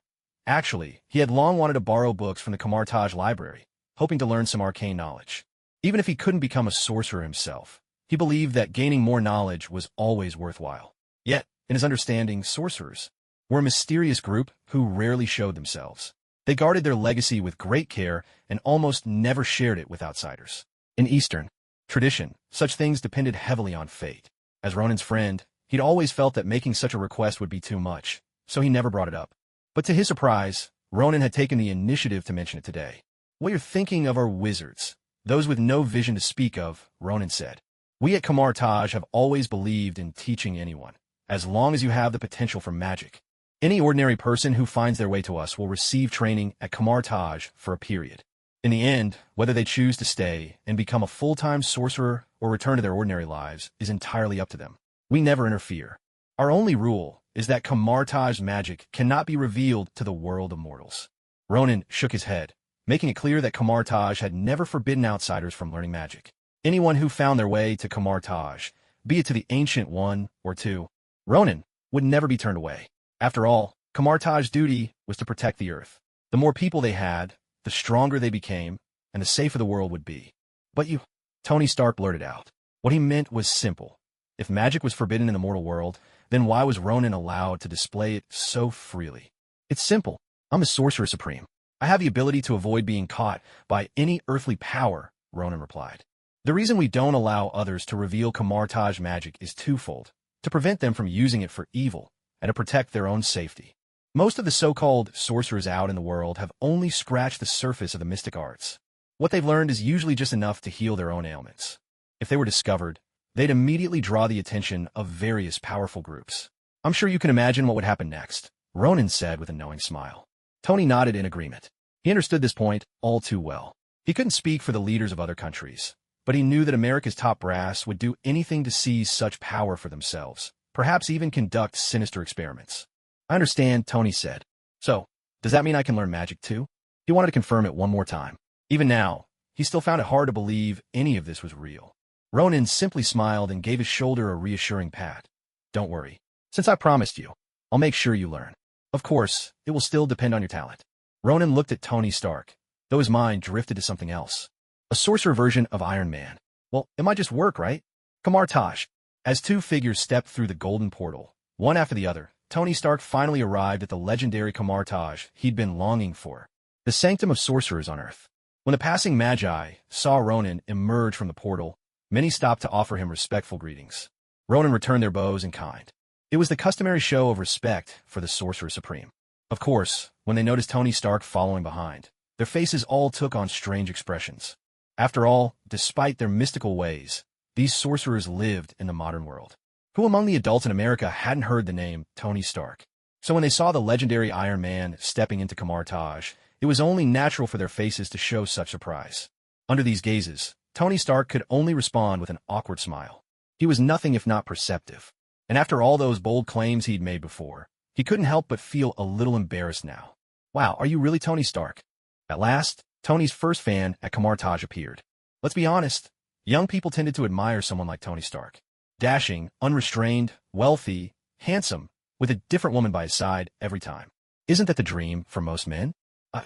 Actually, he had long wanted to borrow books from the Camartage library, hoping to learn some arcane knowledge. Even if he couldn't become a sorcerer himself, he believed that gaining more knowledge was always worthwhile. Yet, in his understanding, sorcerers were a mysterious group who rarely showed themselves. They guarded their legacy with great care and almost never shared it with outsiders. In Eastern tradition, such things depended heavily on fate. As Ronan's friend, he'd always felt that making such a request would be too much, so he never brought it up. But to his surprise, Ronan had taken the initiative to mention it today. "What you're thinking of are wizards, those with no vision to speak of," Ronan said. "We at Camartage have always believed in teaching anyone, as long as you have the potential for magic. Any ordinary person who finds their way to us will receive training at Camartage for a period. In the end, whether they choose to stay and become a full-time sorcerer or return to their ordinary lives is entirely up to them. We never interfere. Our only rule is that Camartage magic cannot be revealed to the world of mortals." Ronan shook his head, making it clear that Camartage had never forbidden outsiders from learning magic. Anyone who found their way to Camartage, be it to the Ancient One or to Ronan, would never be turned away. After all, Camartage's duty was to protect the earth. The more people they had, the stronger they became, and the safer the world would be. "But you," Tony Stark blurted out. What he meant was simple. If magic was forbidden in the mortal world, then why was Ronan allowed to display it so freely? "It's simple. I'm a sorcerer supreme. I have the ability to avoid being caught by any earthly power," Ronan replied. "The reason we don't allow others to reveal Camartage magic is twofold: to prevent them from using it for evil, and to protect their own safety. Most of the so-called sorcerers out in the world have only scratched the surface of the mystic arts. What they've learned is usually just enough to heal their own ailments. If they were discovered, they'd immediately draw the attention of various powerful groups. I'm sure you can imagine what would happen next," Ronan said with a knowing smile. Tony nodded in agreement. He understood this point all too well. He couldn't speak for the leaders of other countries, but he knew that America's top brass would do anything to seize such power for themselves, perhaps even conduct sinister experiments. "I understand," Tony said. "So, does that mean I can learn magic too?" He wanted to confirm it one more time. Even now, he still found it hard to believe any of this was real. Ronan simply smiled and gave his shoulder a reassuring pat. "Don't worry. Since I promised you, I'll make sure you learn. Of course, it will still depend on your talent." Ronan looked at Tony Stark, though his mind drifted to something else. A sorcerer version of Iron Man. Well, it might just work, right? Camartage. As two figures stepped through the golden portal, one after the other, Tony Stark finally arrived at the legendary Camartage he'd been longing for, the sanctum of sorcerers on Earth. When the passing Magi saw Ronan emerge from the portal, many stopped to offer him respectful greetings. Ronan returned their bows in kind. It was the customary show of respect for the Sorcerer Supreme. Of course, when they noticed Tony Stark following behind, their faces all took on strange expressions. After all, despite their mystical ways, these sorcerers lived in the modern world. Who among the adults in America hadn't heard the name Tony Stark? So when they saw the legendary Iron Man stepping into Camartage, it was only natural for their faces to show such surprise. Under these gazes, Tony Stark could only respond with an awkward smile. He was nothing if not perceptive. And after all those bold claims he'd made before, he couldn't help but feel a little embarrassed now. "Wow, are you really Tony Stark?" At last, Tony's first fan at Camartage appeared. Let's be honest, young people tended to admire someone like Tony Stark. Dashing, unrestrained, wealthy, handsome, with a different woman by his side every time. Isn't that the dream for most men?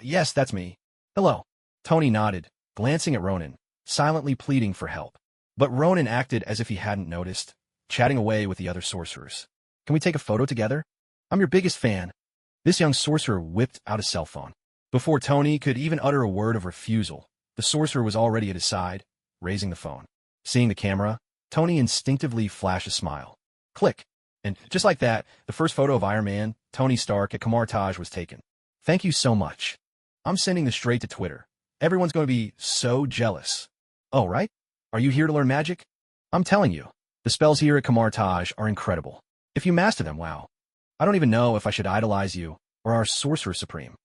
Yes, that's me. Hello. Tony nodded, glancing at Ronan, silently pleading for help. But Ronan acted as if he hadn't noticed, chatting away with the other sorcerers. "Can we take a photo together? I'm your biggest fan." This young sorcerer whipped out a cell phone. Before Tony could even utter a word of refusal, the sorcerer was already at his side, raising the phone. Seeing the camera, Tony instinctively flashed a smile. Click. And just like that, the first photo of Iron Man, Tony Stark, at Camartage was taken. "Thank you so much. I'm sending this straight to Twitter. Everyone's going to be so jealous." "Oh, right? Are you here to learn magic?" "I'm telling you, the spells here at Camartage are incredible. If you master them, wow. I don't even know if I should idolize you or our Sorcerer Supreme."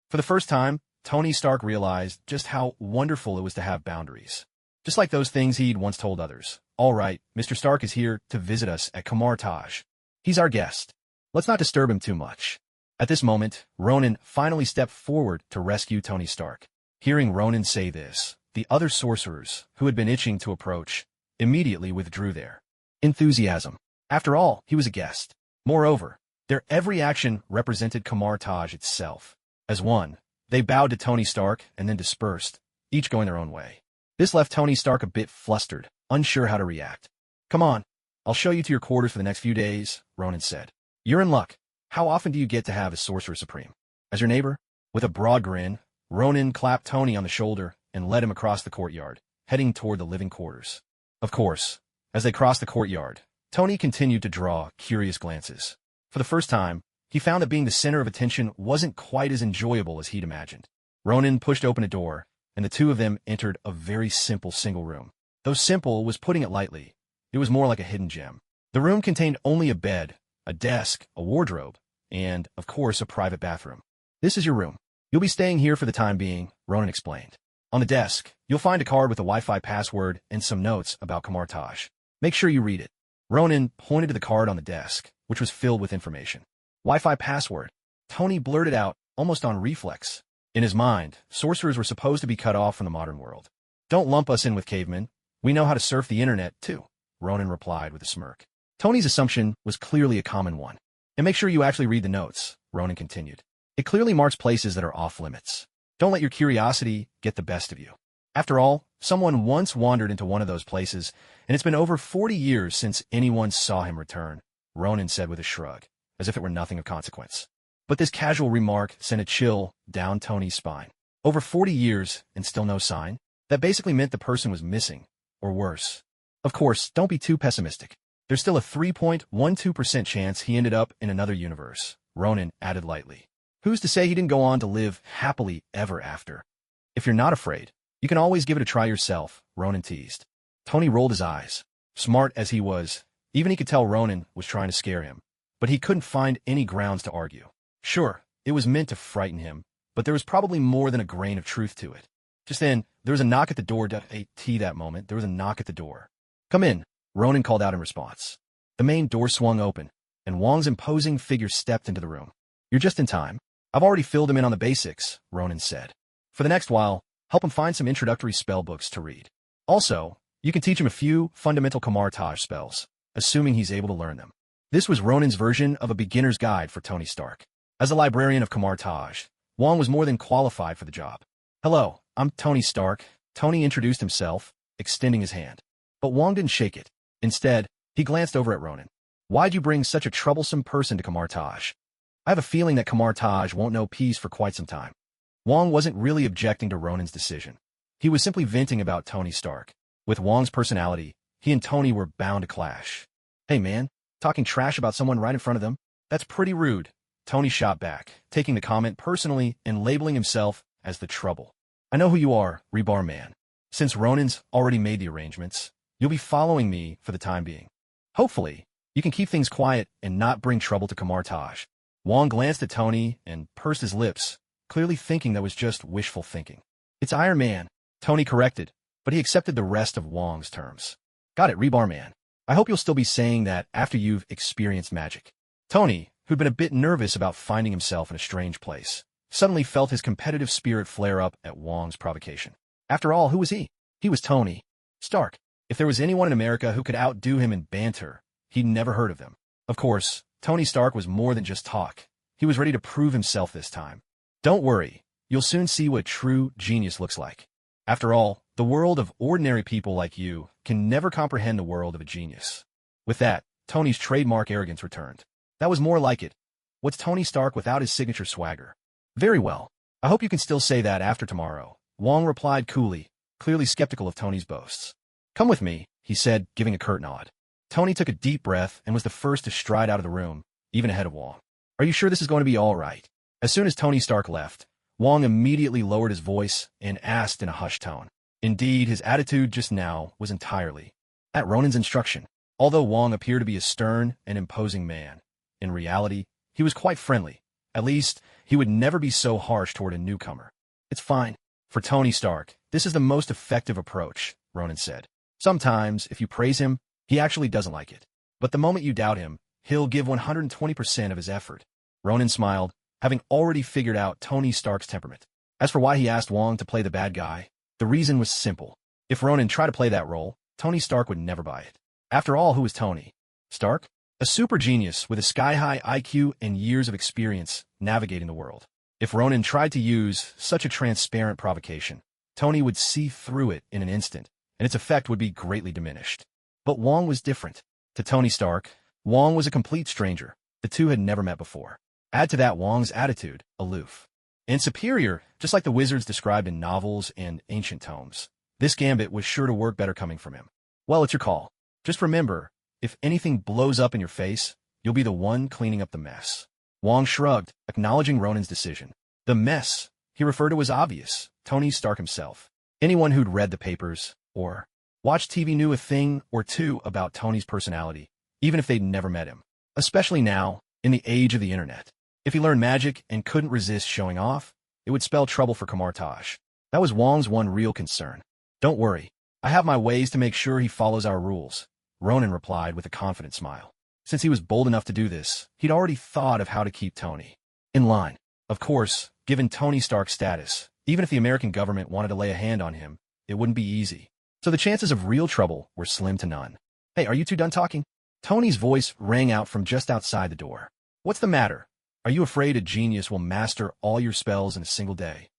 For the first time, Tony Stark realized just how wonderful it was to have boundaries. Just like those things he'd once told others. "All right, Mr. Stark is here to visit us at Camartage. He's our guest. Let's not disturb him too much." At this moment, Ronan finally stepped forward to rescue Tony Stark. Hearing Ronan say this, the other sorcerers, who had been itching to approach, immediately withdrew their enthusiasm. After all, he was a guest. Moreover, their every action represented Camartage itself. As one, they bowed to Tony Stark and then dispersed, each going their own way. This left Tony Stark a bit flustered, unsure how to react. "Come on, I'll show you to your quarters for the next few days," Ronan said. "You're in luck. How often do you get to have a Sorcerer Supreme? As your neighbor?" With a broad grin, Ronan clapped Tony on the shoulder and led him across the courtyard, heading toward the living quarters. Of course, as they crossed the courtyard, Tony continued to draw curious glances. For the first time, he found that being the center of attention wasn't quite as enjoyable as he'd imagined. Ronan pushed open a door, and the two of them entered a very simple single room. Though simple was putting it lightly, it was more like a hidden gem. The room contained only a bed, a desk, a wardrobe, and, of course, a private bathroom. "This is your room. You'll be staying here for the time being," Ronan explained. "On the desk, you'll find a card with a Wi-Fi password and some notes about Kamar-Taj. Make sure you read it." Ronan pointed to the card on the desk, which was filled with information. "Wi-Fi password," Tony blurted out, almost on reflex. In his mind, sorcerers were supposed to be cut off from the modern world. "Don't lump us in with cavemen. We know how to surf the internet, too," Ronan replied with a smirk. Tony's assumption was clearly a common one. "And make sure you actually read the notes," Ronan continued. "It clearly marks places that are off-limits. Don't let your curiosity get the best of you. After all, someone once wandered into one of those places, and it's been over 40 years since anyone saw him return," Ronan said with a shrug, as if it were nothing of consequence. But this casual remark sent a chill down Tony's spine. Over 40 years and still no sign? That basically meant the person was missing, or worse. Of course, don't be too pessimistic. There's still a 3.12% chance he ended up in another universe, Ronan added lightly. Who's to say he didn't go on to live happily ever after? "If you're not afraid, you can always give it a try yourself," Ronan teased. Tony rolled his eyes. Smart as he was, even he could tell Ronan was trying to scare him, but he couldn't find any grounds to argue. Sure, it was meant to frighten him, but there was probably more than a grain of truth to it. Just then, there was a knock at the door. That moment, there was a knock at the door. "Come in," Ronan called out in response. The main door swung open, and Wong's imposing figure stepped into the room. "You're just in time. I've already filled him in on the basics," Ronan said. "For the next while, help him find some introductory spell books to read. Also, you can teach him a few fundamental Kamar-Taj spells, assuming he's able to learn them." This was Ronan's version of a beginner's guide for Tony Stark. As a librarian of Kamar-Taj, Wong was more than qualified for the job. "Hello, I'm Tony Stark," Tony introduced himself, extending his hand. But Wong didn't shake it. Instead, he glanced over at Ronan. "Why'd you bring such a troublesome person to Kamar-Taj? I have a feeling that Kamar-Taj won't know peace for quite some time." Wong wasn't really objecting to Ronan's decision. He was simply venting about Tony Stark. With Wong's personality, he and Tony were bound to clash. "Hey man, talking trash about someone right in front of them? That's pretty rude," Tony shot back, taking the comment personally and labeling himself as the trouble. "I know who you are, Reborn man. Since Ronan's already made the arrangements, you'll be following me for the time being. Hopefully, you can keep things quiet and not bring trouble to Kamar-Taj." Wong glanced at Tony and pursed his lips, clearly thinking that was just wishful thinking. "It's Iron Man," Tony corrected, but he accepted the rest of Wong's terms. "Got it, Reborn man. I hope you'll still be saying that after you've experienced magic." Tony, who'd been a bit nervous about finding himself in a strange place, suddenly felt his competitive spirit flare up at Wong's provocation. After all, who was he? He was Tony Stark. If there was anyone in America who could outdo him in banter, he'd never heard of them. Of course, Tony Stark was more than just talk. He was ready to prove himself this time. "Don't worry, you'll soon see what true genius looks like. After all, the world of ordinary people like you can never comprehend the world of a genius." With that, Tony's trademark arrogance returned. That was more like it. What's Tony Stark without his signature swagger? "Very well. I hope you can still say that after tomorrow," Wong replied coolly, clearly skeptical of Tony's boasts. "Come with me," he said, giving a curt nod. Tony took a deep breath and was the first to stride out of the room, even ahead of Wong. "Are you sure this is going to be all right?" As soon as Tony Stark left, Wong immediately lowered his voice and asked in a hushed tone. Indeed, his attitude just now was entirely at Ronan's instruction. Although Wong appeared to be a stern and imposing man, in reality, he was quite friendly. At least, he would never be so harsh toward a newcomer. "It's fine. For Tony Stark, this is the most effective approach," Ronan said. "Sometimes, if you praise him, he actually doesn't like it. But the moment you doubt him, he'll give 120% of his effort." Ronan smiled, having already figured out Tony Stark's temperament. As for why he asked Wong to play the bad guy, the reason was simple. If Ronan tried to play that role, Tony Stark would never buy it. After all, who was Tony Stark? A super genius with a sky-high IQ and years of experience navigating the world. If Ronan tried to use such a transparent provocation, Tony would see through it in an instant, and its effect would be greatly diminished. But Wong was different. To Tony Stark, Wong was a complete stranger. The two had never met before. Add to that Wong's attitude, aloof and superior, just like the wizards described in novels and ancient tomes. This gambit was sure to work better coming from him. Well, it's your call. Just remember, if anything blows up in your face, you'll be the one cleaning up the mess. Wong shrugged, acknowledging Ronan's decision. The mess he referred to was obvious. Tony Stark himself. Anyone who'd read the papers or watched TV knew a thing or two about Tony's personality, even if they'd never met him. Especially now, in the age of the internet. If he learned magic and couldn't resist showing off, it would spell trouble for Kamar-Taj. That was Wong's one real concern. Don't worry, I have my ways to make sure he follows our rules, Ronan replied with a confident smile. Since he was bold enough to do this, he'd already thought of how to keep Tony in line. Of course, given Tony Stark's status, even if the American government wanted to lay a hand on him, it wouldn't be easy. So the chances of real trouble were slim to none. Hey, are you two done talking? Tony's voice rang out from just outside the door. What's the matter? Are you afraid a genius will master all your spells in a single day?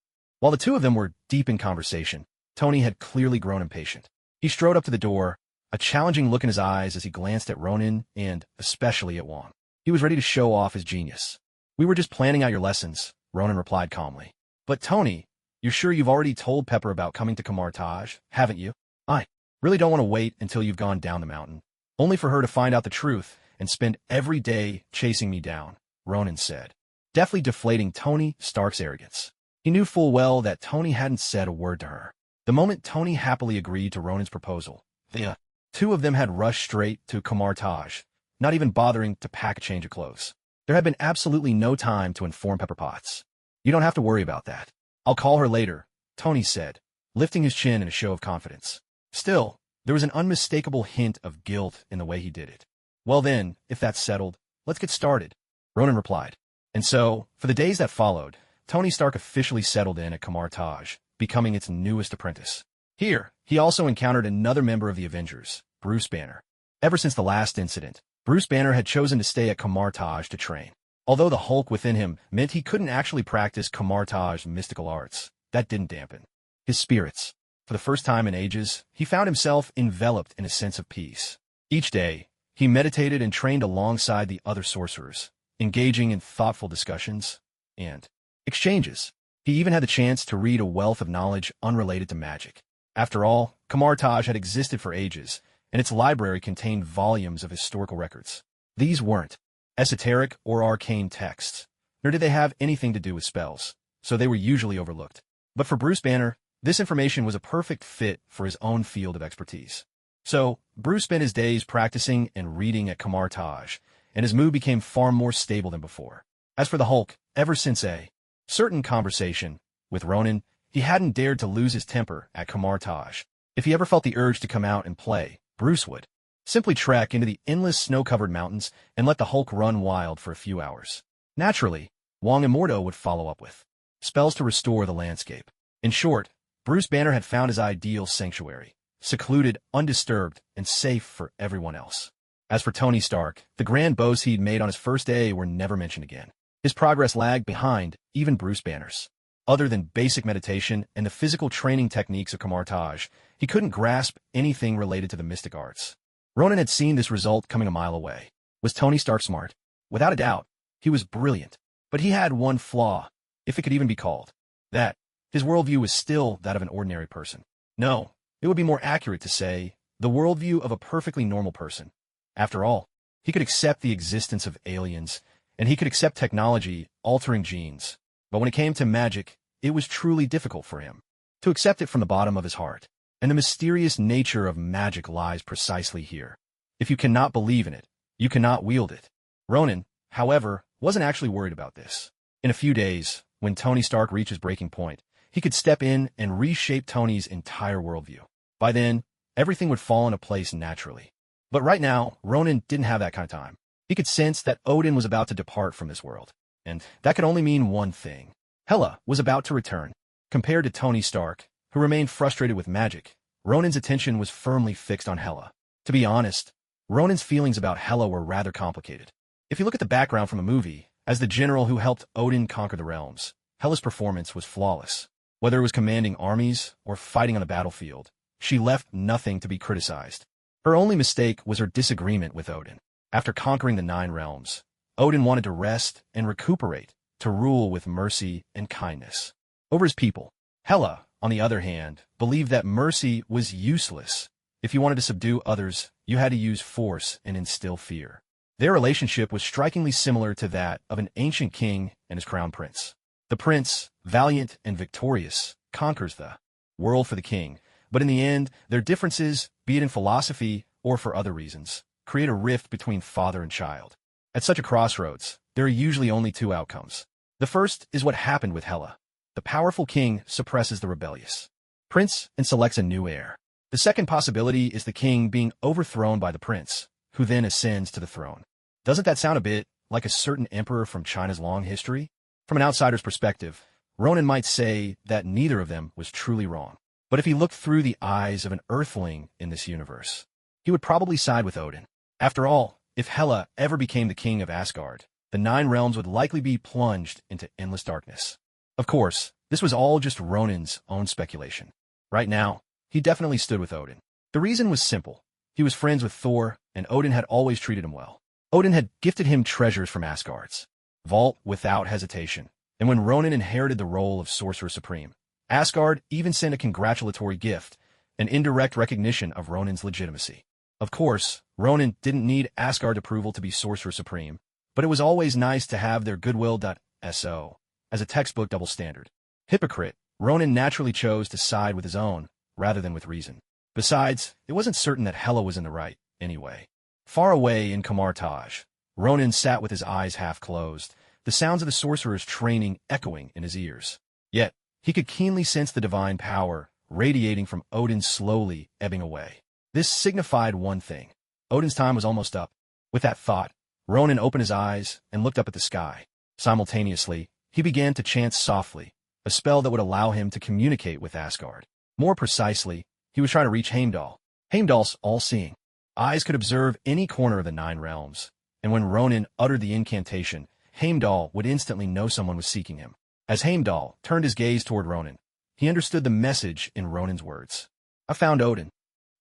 While the two of them were deep in conversation, Tony had clearly grown impatient. He strode up to the door, a challenging look in his eyes as he glanced at Ronan and, especially, at Wong. He was ready to show off his genius. We were just planning out your lessons, Ronan replied calmly. But Tony, you're sure you've already told Pepper about coming to Kamar-Taj, haven't you? I really don't want to wait until you've gone down the mountain, only for her to find out the truth and spend every day chasing me down, Ronan said, deftly deflating Tony Stark's arrogance. He knew full well that Tony hadn't said a word to her. The moment Tony happily agreed to Ronan's proposal, the two of them had rushed straight to Kamar-Taj, not even bothering to pack a change of clothes. There had been absolutely no time to inform Pepper Potts. You don't have to worry about that. I'll call her later, Tony said, lifting his chin in a show of confidence. Still, there was an unmistakable hint of guilt in the way he did it. Well then, if that's settled, let's get started, Ronan replied. And so, for the days that followed, Tony Stark officially settled in at Kamar-Taj, becoming its newest apprentice. Here, he also encountered another member of the Avengers, Bruce Banner. Ever since the last incident, Bruce Banner had chosen to stay at Kamar-Taj to train. Although the Hulk within him meant he couldn't actually practice Kamar-Taj's mystical arts, that didn't dampen his spirits. For the first time in ages, he found himself enveloped in a sense of peace. Each day, he meditated and trained alongside the other sorcerers, engaging in thoughtful discussions and exchanges. He even had the chance to read a wealth of knowledge unrelated to magic. After all, Kamar-Taj had existed for ages, and its library contained volumes of historical records. These weren't esoteric or arcane texts, nor did they have anything to do with spells, so they were usually overlooked. But for Bruce Banner, this information was a perfect fit for his own field of expertise. So, Bruce spent his days practicing and reading at Kamar-Taj, and his mood became far more stable than before. As for the Hulk, ever since a certain conversation with Ronan, he hadn't dared to lose his temper at Kamar-Taj. If he ever felt the urge to come out and play, Bruce would simply trek into the endless snow-covered mountains and let the Hulk run wild for a few hours. Naturally, Wong and Mordo would follow up with spells to restore the landscape. In short, Bruce Banner had found his ideal sanctuary, secluded, undisturbed, and safe for everyone else. As for Tony Stark, the grand boasts he'd made on his first day were never mentioned again. His progress lagged behind even Bruce Banner's. Other than basic meditation and the physical training techniques of Kamar-Taj, he couldn't grasp anything related to the mystic arts. Ronan had seen this result coming a mile away. Was Tony Stark smart? Without a doubt, he was brilliant. But he had one flaw, if it could even be called that. His worldview was still that of an ordinary person. No, it would be more accurate to say the worldview of a perfectly normal person. After all, he could accept the existence of aliens, and he could accept technology altering genes. But when it came to magic, it was truly difficult for him to accept it from the bottom of his heart. And the mysterious nature of magic lies precisely here. If you cannot believe in it, you cannot wield it. Ronan, however, wasn't actually worried about this. In a few days, when Tony Stark reached his breaking point, he could step in and reshape Tony's entire worldview. By then, everything would fall into place naturally. But right now, Ronan didn't have that kind of time. He could sense that Odin was about to depart from this world. And that could only mean one thing. Hela was about to return. Compared to Tony Stark, who remained frustrated with magic, Ronan's attention was firmly fixed on Hela. To be honest, Ronan's feelings about Hela were rather complicated. If you look at the background from a movie, as the general who helped Odin conquer the realms, Hela's performance was flawless. Whether it was commanding armies or fighting on the battlefield, she left nothing to be criticized. Her only mistake was her disagreement with Odin. After conquering the 9 realms, Odin wanted to rest and recuperate, to rule with mercy and kindness over his people. Hela, on the other hand, believed that mercy was useless. If you wanted to subdue others, you had to use force and instill fear. Their relationship was strikingly similar to that of an ancient king and his crown prince. The prince, valiant and victorious, conquers the world for the king, but in the end, their differences, be it in philosophy or for other reasons, create a rift between father and child. At such a crossroads, there are usually only 2 outcomes. The first is what happened with Hela. The powerful king suppresses the rebellious prince and selects a new heir. The second possibility is the king being overthrown by the prince, who then ascends to the throne. Doesn't that sound a bit like a certain emperor from China's long history? From an outsider's perspective, Ronan might say that neither of them was truly wrong. But if he looked through the eyes of an earthling in this universe, he would probably side with Odin. After all, if Hela ever became the king of Asgard, the 9 realms would likely be plunged into endless darkness. Of course, this was all just Ronan's own speculation. Right now, he definitely stood with Odin. The reason was simple. He was friends with Thor, and Odin had always treated him well. Odin had gifted him treasures from Asgard's vault without hesitation, and when Ronan inherited the role of Sorcerer Supreme, Asgard even sent a congratulatory gift, an indirect recognition of Ronan's legitimacy. Of course, Ronan didn't need Asgard approval to be Sorcerer Supreme, but it was always nice to have their goodwill.so as a textbook double standard. Hypocrite, Ronan naturally chose to side with his own, rather than with reason. Besides, it wasn't certain that Hela was in the right, anyway. Far away in Kamartaj, Ronan sat with his eyes half closed, the sounds of the sorcerer's training echoing in his ears. Yet, he could keenly sense the divine power radiating from Odin slowly ebbing away. This signified one thing. Odin's time was almost up. With that thought, Ronan opened his eyes and looked up at the sky. Simultaneously, he began to chant softly, a spell that would allow him to communicate with Asgard. More precisely, he was trying to reach Heimdall. Heimdall's all-seeing eyes could observe any corner of the 9 realms, and when Ronan uttered the incantation, Heimdall would instantly know someone was seeking him. As Heimdall turned his gaze toward Ronan, he understood the message in Ronan's words. I found Odin.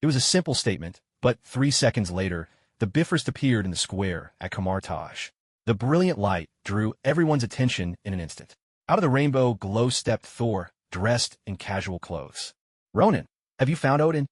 It was a simple statement, but 3 seconds later, the Bifrost appeared in the square at Kamartaj. The brilliant light drew everyone's attention in an instant. Out of the rainbow glow stepped Thor, dressed in casual clothes. Ronan, have you found Odin?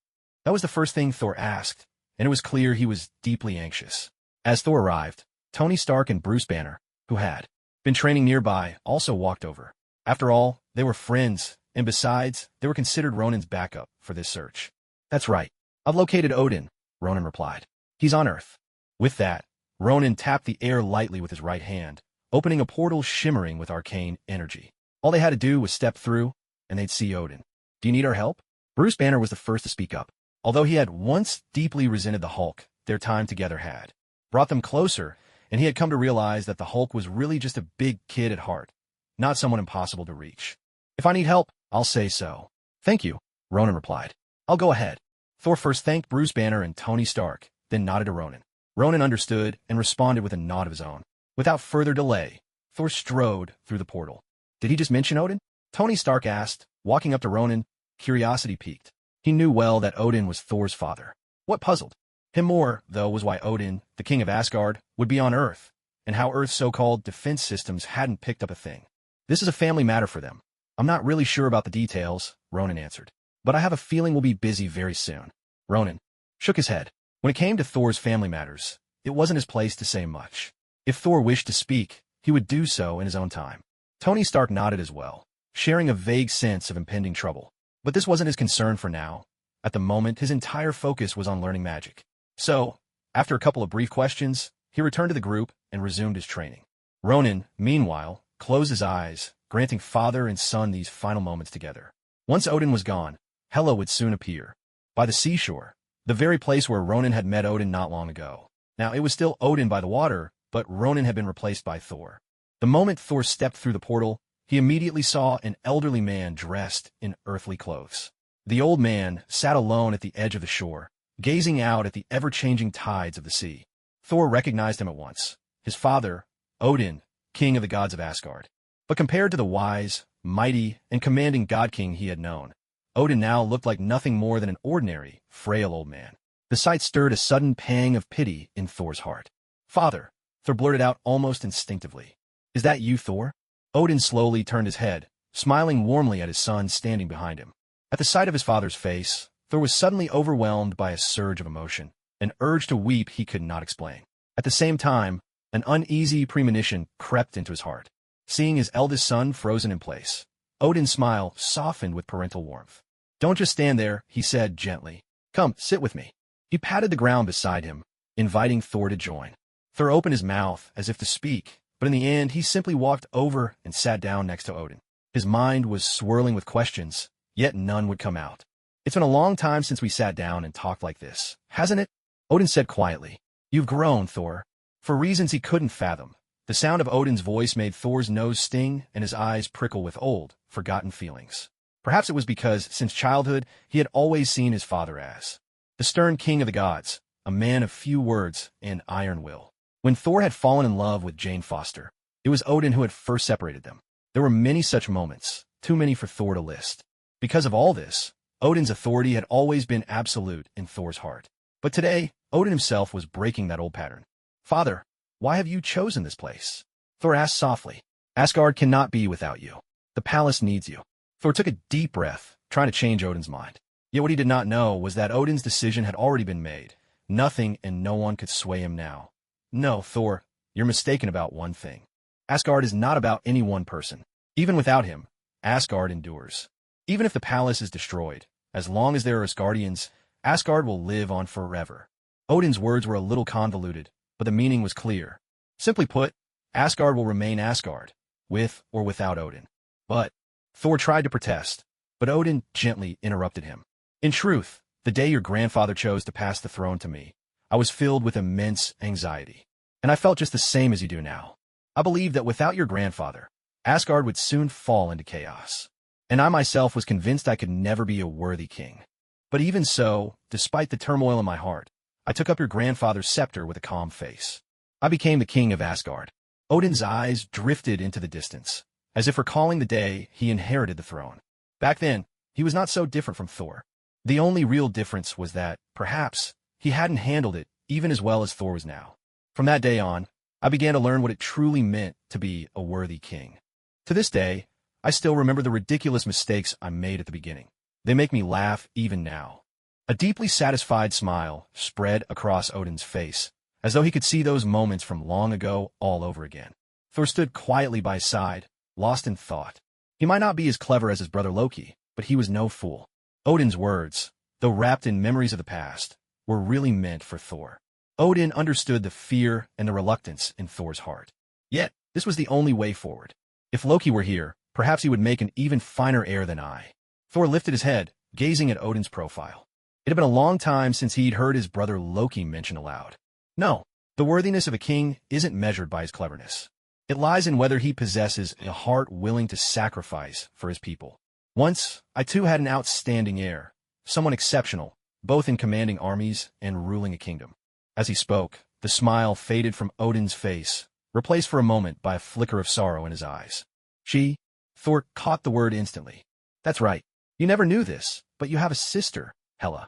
That was the first thing Thor asked, and it was clear he was deeply anxious. As Thor arrived, Tony Stark and Bruce Banner, who had been training nearby, also walked over. After all, they were friends, and besides, they were considered Ronan's backup for this search. That's right. I've located Odin, Ronan replied. He's on Earth. With that, Ronan tapped the air lightly with his right hand, opening a portal shimmering with arcane energy. All they had to do was step through, and they'd see Odin. Do you need our help? Bruce Banner was the first to speak up. Although he had once deeply resented the Hulk, their time together had brought them closer, and he had come to realize that the Hulk was really just a big kid at heart, not someone impossible to reach. If I need help, I'll say so. Thank you, Ronan replied. I'll go ahead. Thor first thanked Bruce Banner and Tony Stark, then nodded to Ronan. Ronan understood and responded with a nod of his own. Without further delay, Thor strode through the portal. Did he just mention Odin? Tony Stark asked, walking up to Ronan. Curiosity piqued. He knew well that Odin was Thor's father. What puzzled him more, though, was why Odin, the king of Asgard, would be on Earth, and how Earth's so-called defense systems hadn't picked up a thing. This is a family matter for them. I'm not really sure about the details, Ronan answered. But I have a feeling we'll be busy very soon. Ronan shook his head. When it came to Thor's family matters, it wasn't his place to say much. If Thor wished to speak, he would do so in his own time. Tony Stark nodded as well, sharing a vague sense of impending trouble. But this wasn't his concern for now. At the moment, his entire focus was on learning magic. So, after a couple of brief questions, he returned to the group and resumed his training. Ronan, meanwhile, closed his eyes, granting father and son these final moments together. Once Odin was gone, Hela would soon appear. By the seashore, the very place where Ronan had met Odin not long ago. Now, it was still Odin by the water, but Ronan had been replaced by Thor. The moment Thor stepped through the portal, he immediately saw an elderly man dressed in earthly clothes. The old man sat alone at the edge of the shore, gazing out at the ever-changing tides of the sea. Thor recognized him at once. His father, Odin, king of the gods of Asgard. But compared to the wise, mighty, and commanding god-king he had known, Odin now looked like nothing more than an ordinary, frail old man. The sight stirred a sudden pang of pity in Thor's heart. "Father," Thor blurted out almost instinctively. "Is that you, Thor?" Odin slowly turned his head, smiling warmly at his son standing behind him. At the sight of his father's face, Thor was suddenly overwhelmed by a surge of emotion, an urge to weep he could not explain. At the same time, an uneasy premonition crept into his heart. Seeing his eldest son frozen in place, Odin's smile softened with parental warmth. "Don't just stand there," he said gently. "Come, sit with me." He patted the ground beside him, inviting Thor to join. Thor opened his mouth as if to speak, but in the end he simply walked over and sat down next to Odin. His mind was swirling with questions, yet none would come out. "It's been a long time since we sat down and talked like this, hasn't it?" Odin said quietly. "You've grown, Thor." For reasons he couldn't fathom, the sound of Odin's voice made Thor's nose sting and his eyes prickle with old, forgotten feelings. Perhaps it was because, since childhood, he had always seen his father as the stern king of the gods, a man of few words and iron will. When Thor had fallen in love with Jane Foster, it was Odin who had first separated them. There were many such moments, too many for Thor to list. Because of all this, Odin's authority had always been absolute in Thor's heart. But today, Odin himself was breaking that old pattern. "Father, why have you chosen this place?" Thor asked softly. "Asgard cannot be without you. The palace needs you." Thor took a deep breath, trying to change Odin's mind. Yet what he did not know was that Odin's decision had already been made. Nothing and no one could sway him now. "No, Thor, you're mistaken about one thing. Asgard is not about any one person. Even without him, Asgard endures. Even if the palace is destroyed, as long as there are Asgardians, Asgard will live on forever." Odin's words were a little convoluted, but the meaning was clear. Simply put, Asgard will remain Asgard, with or without Odin. But Thor tried to protest, but Odin gently interrupted him. "In truth, the day your grandfather chose to pass the throne to me, I was filled with immense anxiety. And I felt just the same as you do now. I believed that without your grandfather, Asgard would soon fall into chaos. And I myself was convinced I could never be a worthy king. But even so, despite the turmoil in my heart, I took up your grandfather's scepter with a calm face. I became the king of Asgard." Odin's eyes drifted into the distance, as if recalling the day he inherited the throne. Back then, he was not so different from Thor. The only real difference was that, perhaps, he hadn't handled it even as well as Thor was now. From that day on, I began to learn what it truly meant to be a worthy king. To this day, I still remember the ridiculous mistakes I made at the beginning. They make me laugh even now. A deeply satisfied smile spread across Odin's face, as though he could see those moments from long ago all over again. Thor stood quietly by his side, lost in thought. He might not be as clever as his brother Loki, but he was no fool. Odin's words, though wrapped in memories of the past, were really meant for Thor. Odin understood the fear and the reluctance in Thor's heart. Yet, this was the only way forward. If Loki were here, perhaps he would make an even finer heir than I. Thor lifted his head, gazing at Odin's profile. It had been a long time since he'd heard his brother Loki mentioned aloud. No, the worthiness of a king isn't measured by his cleverness. It lies in whether he possesses a heart willing to sacrifice for his people. Once, I too had an outstanding heir, someone exceptional, both in commanding armies and ruling a kingdom. As he spoke, the smile faded from Odin's face, replaced for a moment by a flicker of sorrow in his eyes. Thor caught the word instantly. "That's right. You never knew this, but you have a sister, Hela."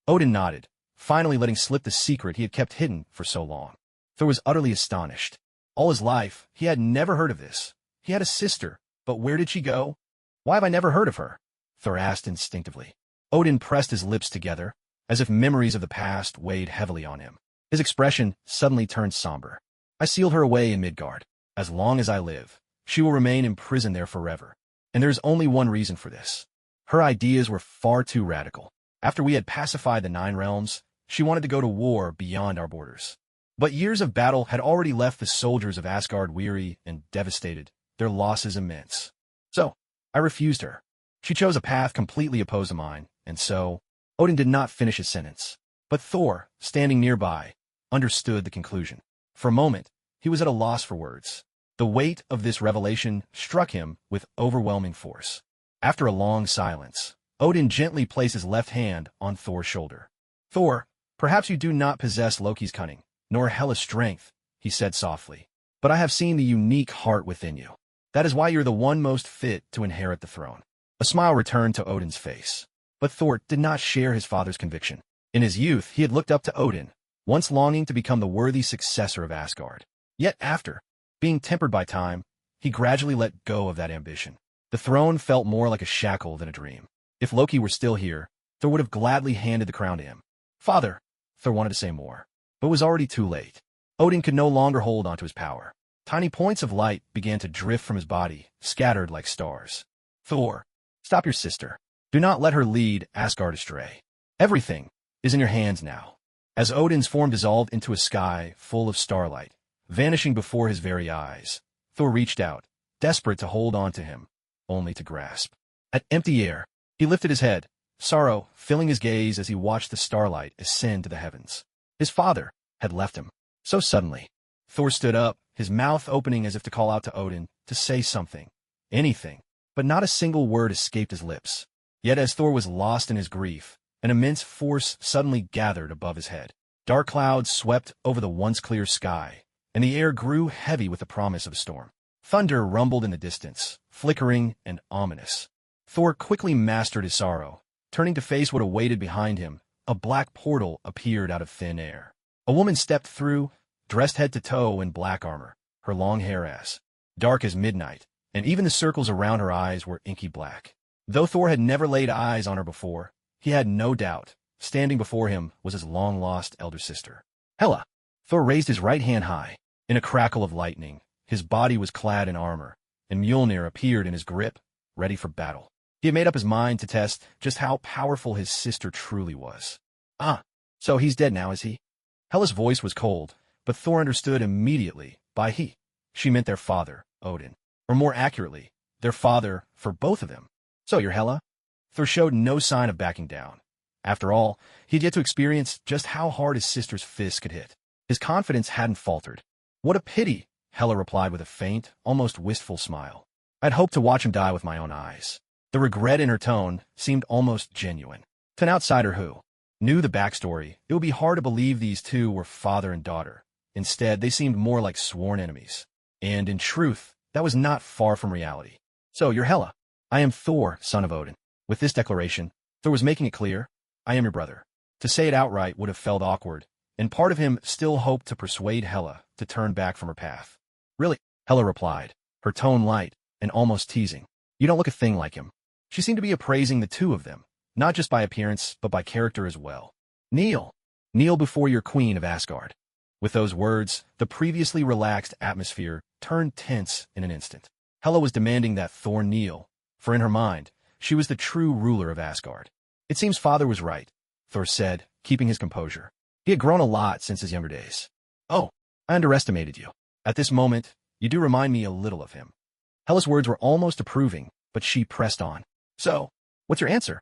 Odin nodded, finally letting slip the secret he had kept hidden for so long. Thor was utterly astonished. All his life, he had never heard of this. He had a sister, but where did she go? "Why have I never heard of her?" Thor asked instinctively. Odin pressed his lips together, as if memories of the past weighed heavily on him. His expression suddenly turned somber. "I sealed her away in Midgard. As long as I live, she will remain imprisoned there forever. And there's only one reason for this. Her ideas were far too radical. After we had pacified the 9 realms, she wanted to go to war beyond our borders. But years of battle had already left the soldiers of Asgard weary and devastated, their losses immense. So, I refused her. She chose a path completely opposed to mine, and so—" Odin did not finish his sentence. But Thor, standing nearby, understood the conclusion. For a moment, he was at a loss for words. The weight of this revelation struck him with overwhelming force. After a long silence, Odin gently placed his left hand on Thor's shoulder. "Thor, perhaps you do not possess Loki's cunning, nor Hela's strength," he said softly. "But I have seen the unique heart within you. That is why you're the one most fit to inherit the throne. A smile returned to Odin's face. But Thor did not share his father's conviction. In his youth, he had looked up to Odin, once longing to become the worthy successor of Asgard. Yet after, being tempered by time, he gradually let go of that ambition. The throne felt more like a shackle than a dream. If Loki were still here, Thor would have gladly handed the crown to him. Father, Thor wanted to say more, but it was already too late. Odin could no longer hold onto his power. Tiny points of light began to drift from his body, scattered like stars. Thor, stop your sister. Do not let her lead Asgard astray. Everything is in your hands now. As Odin's form dissolved into a sky full of starlight, vanishing before his very eyes, Thor reached out, desperate to hold on to him, only to grasp at empty air. He lifted his head, sorrow filling his gaze as he watched the starlight ascend to the heavens. His father had left him so suddenly. Thor stood up, his mouth opening as if to call out to Odin, to say something, anything, but not a single word escaped his lips. Yet as Thor was lost in his grief, an immense force suddenly gathered above his head. Dark clouds swept over the once clear sky, and the air grew heavy with the promise of a storm. Thunder rumbled in the distance, flickering and ominous. Thor quickly mastered his sorrow. Turning to face what awaited behind him, a black portal appeared out of thin air. A woman stepped through, dressed head to toe in black armor, her long hair as dark as midnight, and even the circles around her eyes were inky black. Though Thor had never laid eyes on her before, he had no doubt, standing before him was his long-lost elder sister. Hela! Thor raised his right hand high. In a crackle of lightning, his body was clad in armor, and Mjolnir appeared in his grip, ready for battle. He had made up his mind to test just how powerful his sister truly was. Ah, so he's dead now, is he? Hela's voice was cold, but Thor understood immediately. By he, she meant their father, Odin. Or more accurately, their father for both of them. So you're Hela? Thor showed no sign of backing down. After all, he had yet to experience just how hard his sister's fist could hit. His confidence hadn't faltered. What a pity, Hela replied with a faint, almost wistful smile. I'd hoped to watch him die with my own eyes. The regret in her tone seemed almost genuine. To an outsider who knew the backstory, it would be hard to believe these two were father and daughter. Instead, they seemed more like sworn enemies. And in truth, that was not far from reality. So you're Hela. I am Thor, son of Odin. With this declaration, Thor was making it clear, I am your brother. To say it outright would have felt awkward, and part of him still hoped to persuade Hela to turn back from her path. Really? Hela replied, her tone light and almost teasing. You don't look a thing like him. She seemed to be appraising the two of them, not just by appearance, but by character as well. Kneel. Kneel before your queen of Asgard. With those words, the previously relaxed atmosphere turned tense in an instant. Hela was demanding that Thor kneel, for in her mind, she was the true ruler of Asgard. It seems father was right, Thor said, keeping his composure. He had grown a lot since his younger days. Oh, I underestimated you. At this moment, you do remind me a little of him. Hela's words were almost approving, but she pressed on. So, what's your answer?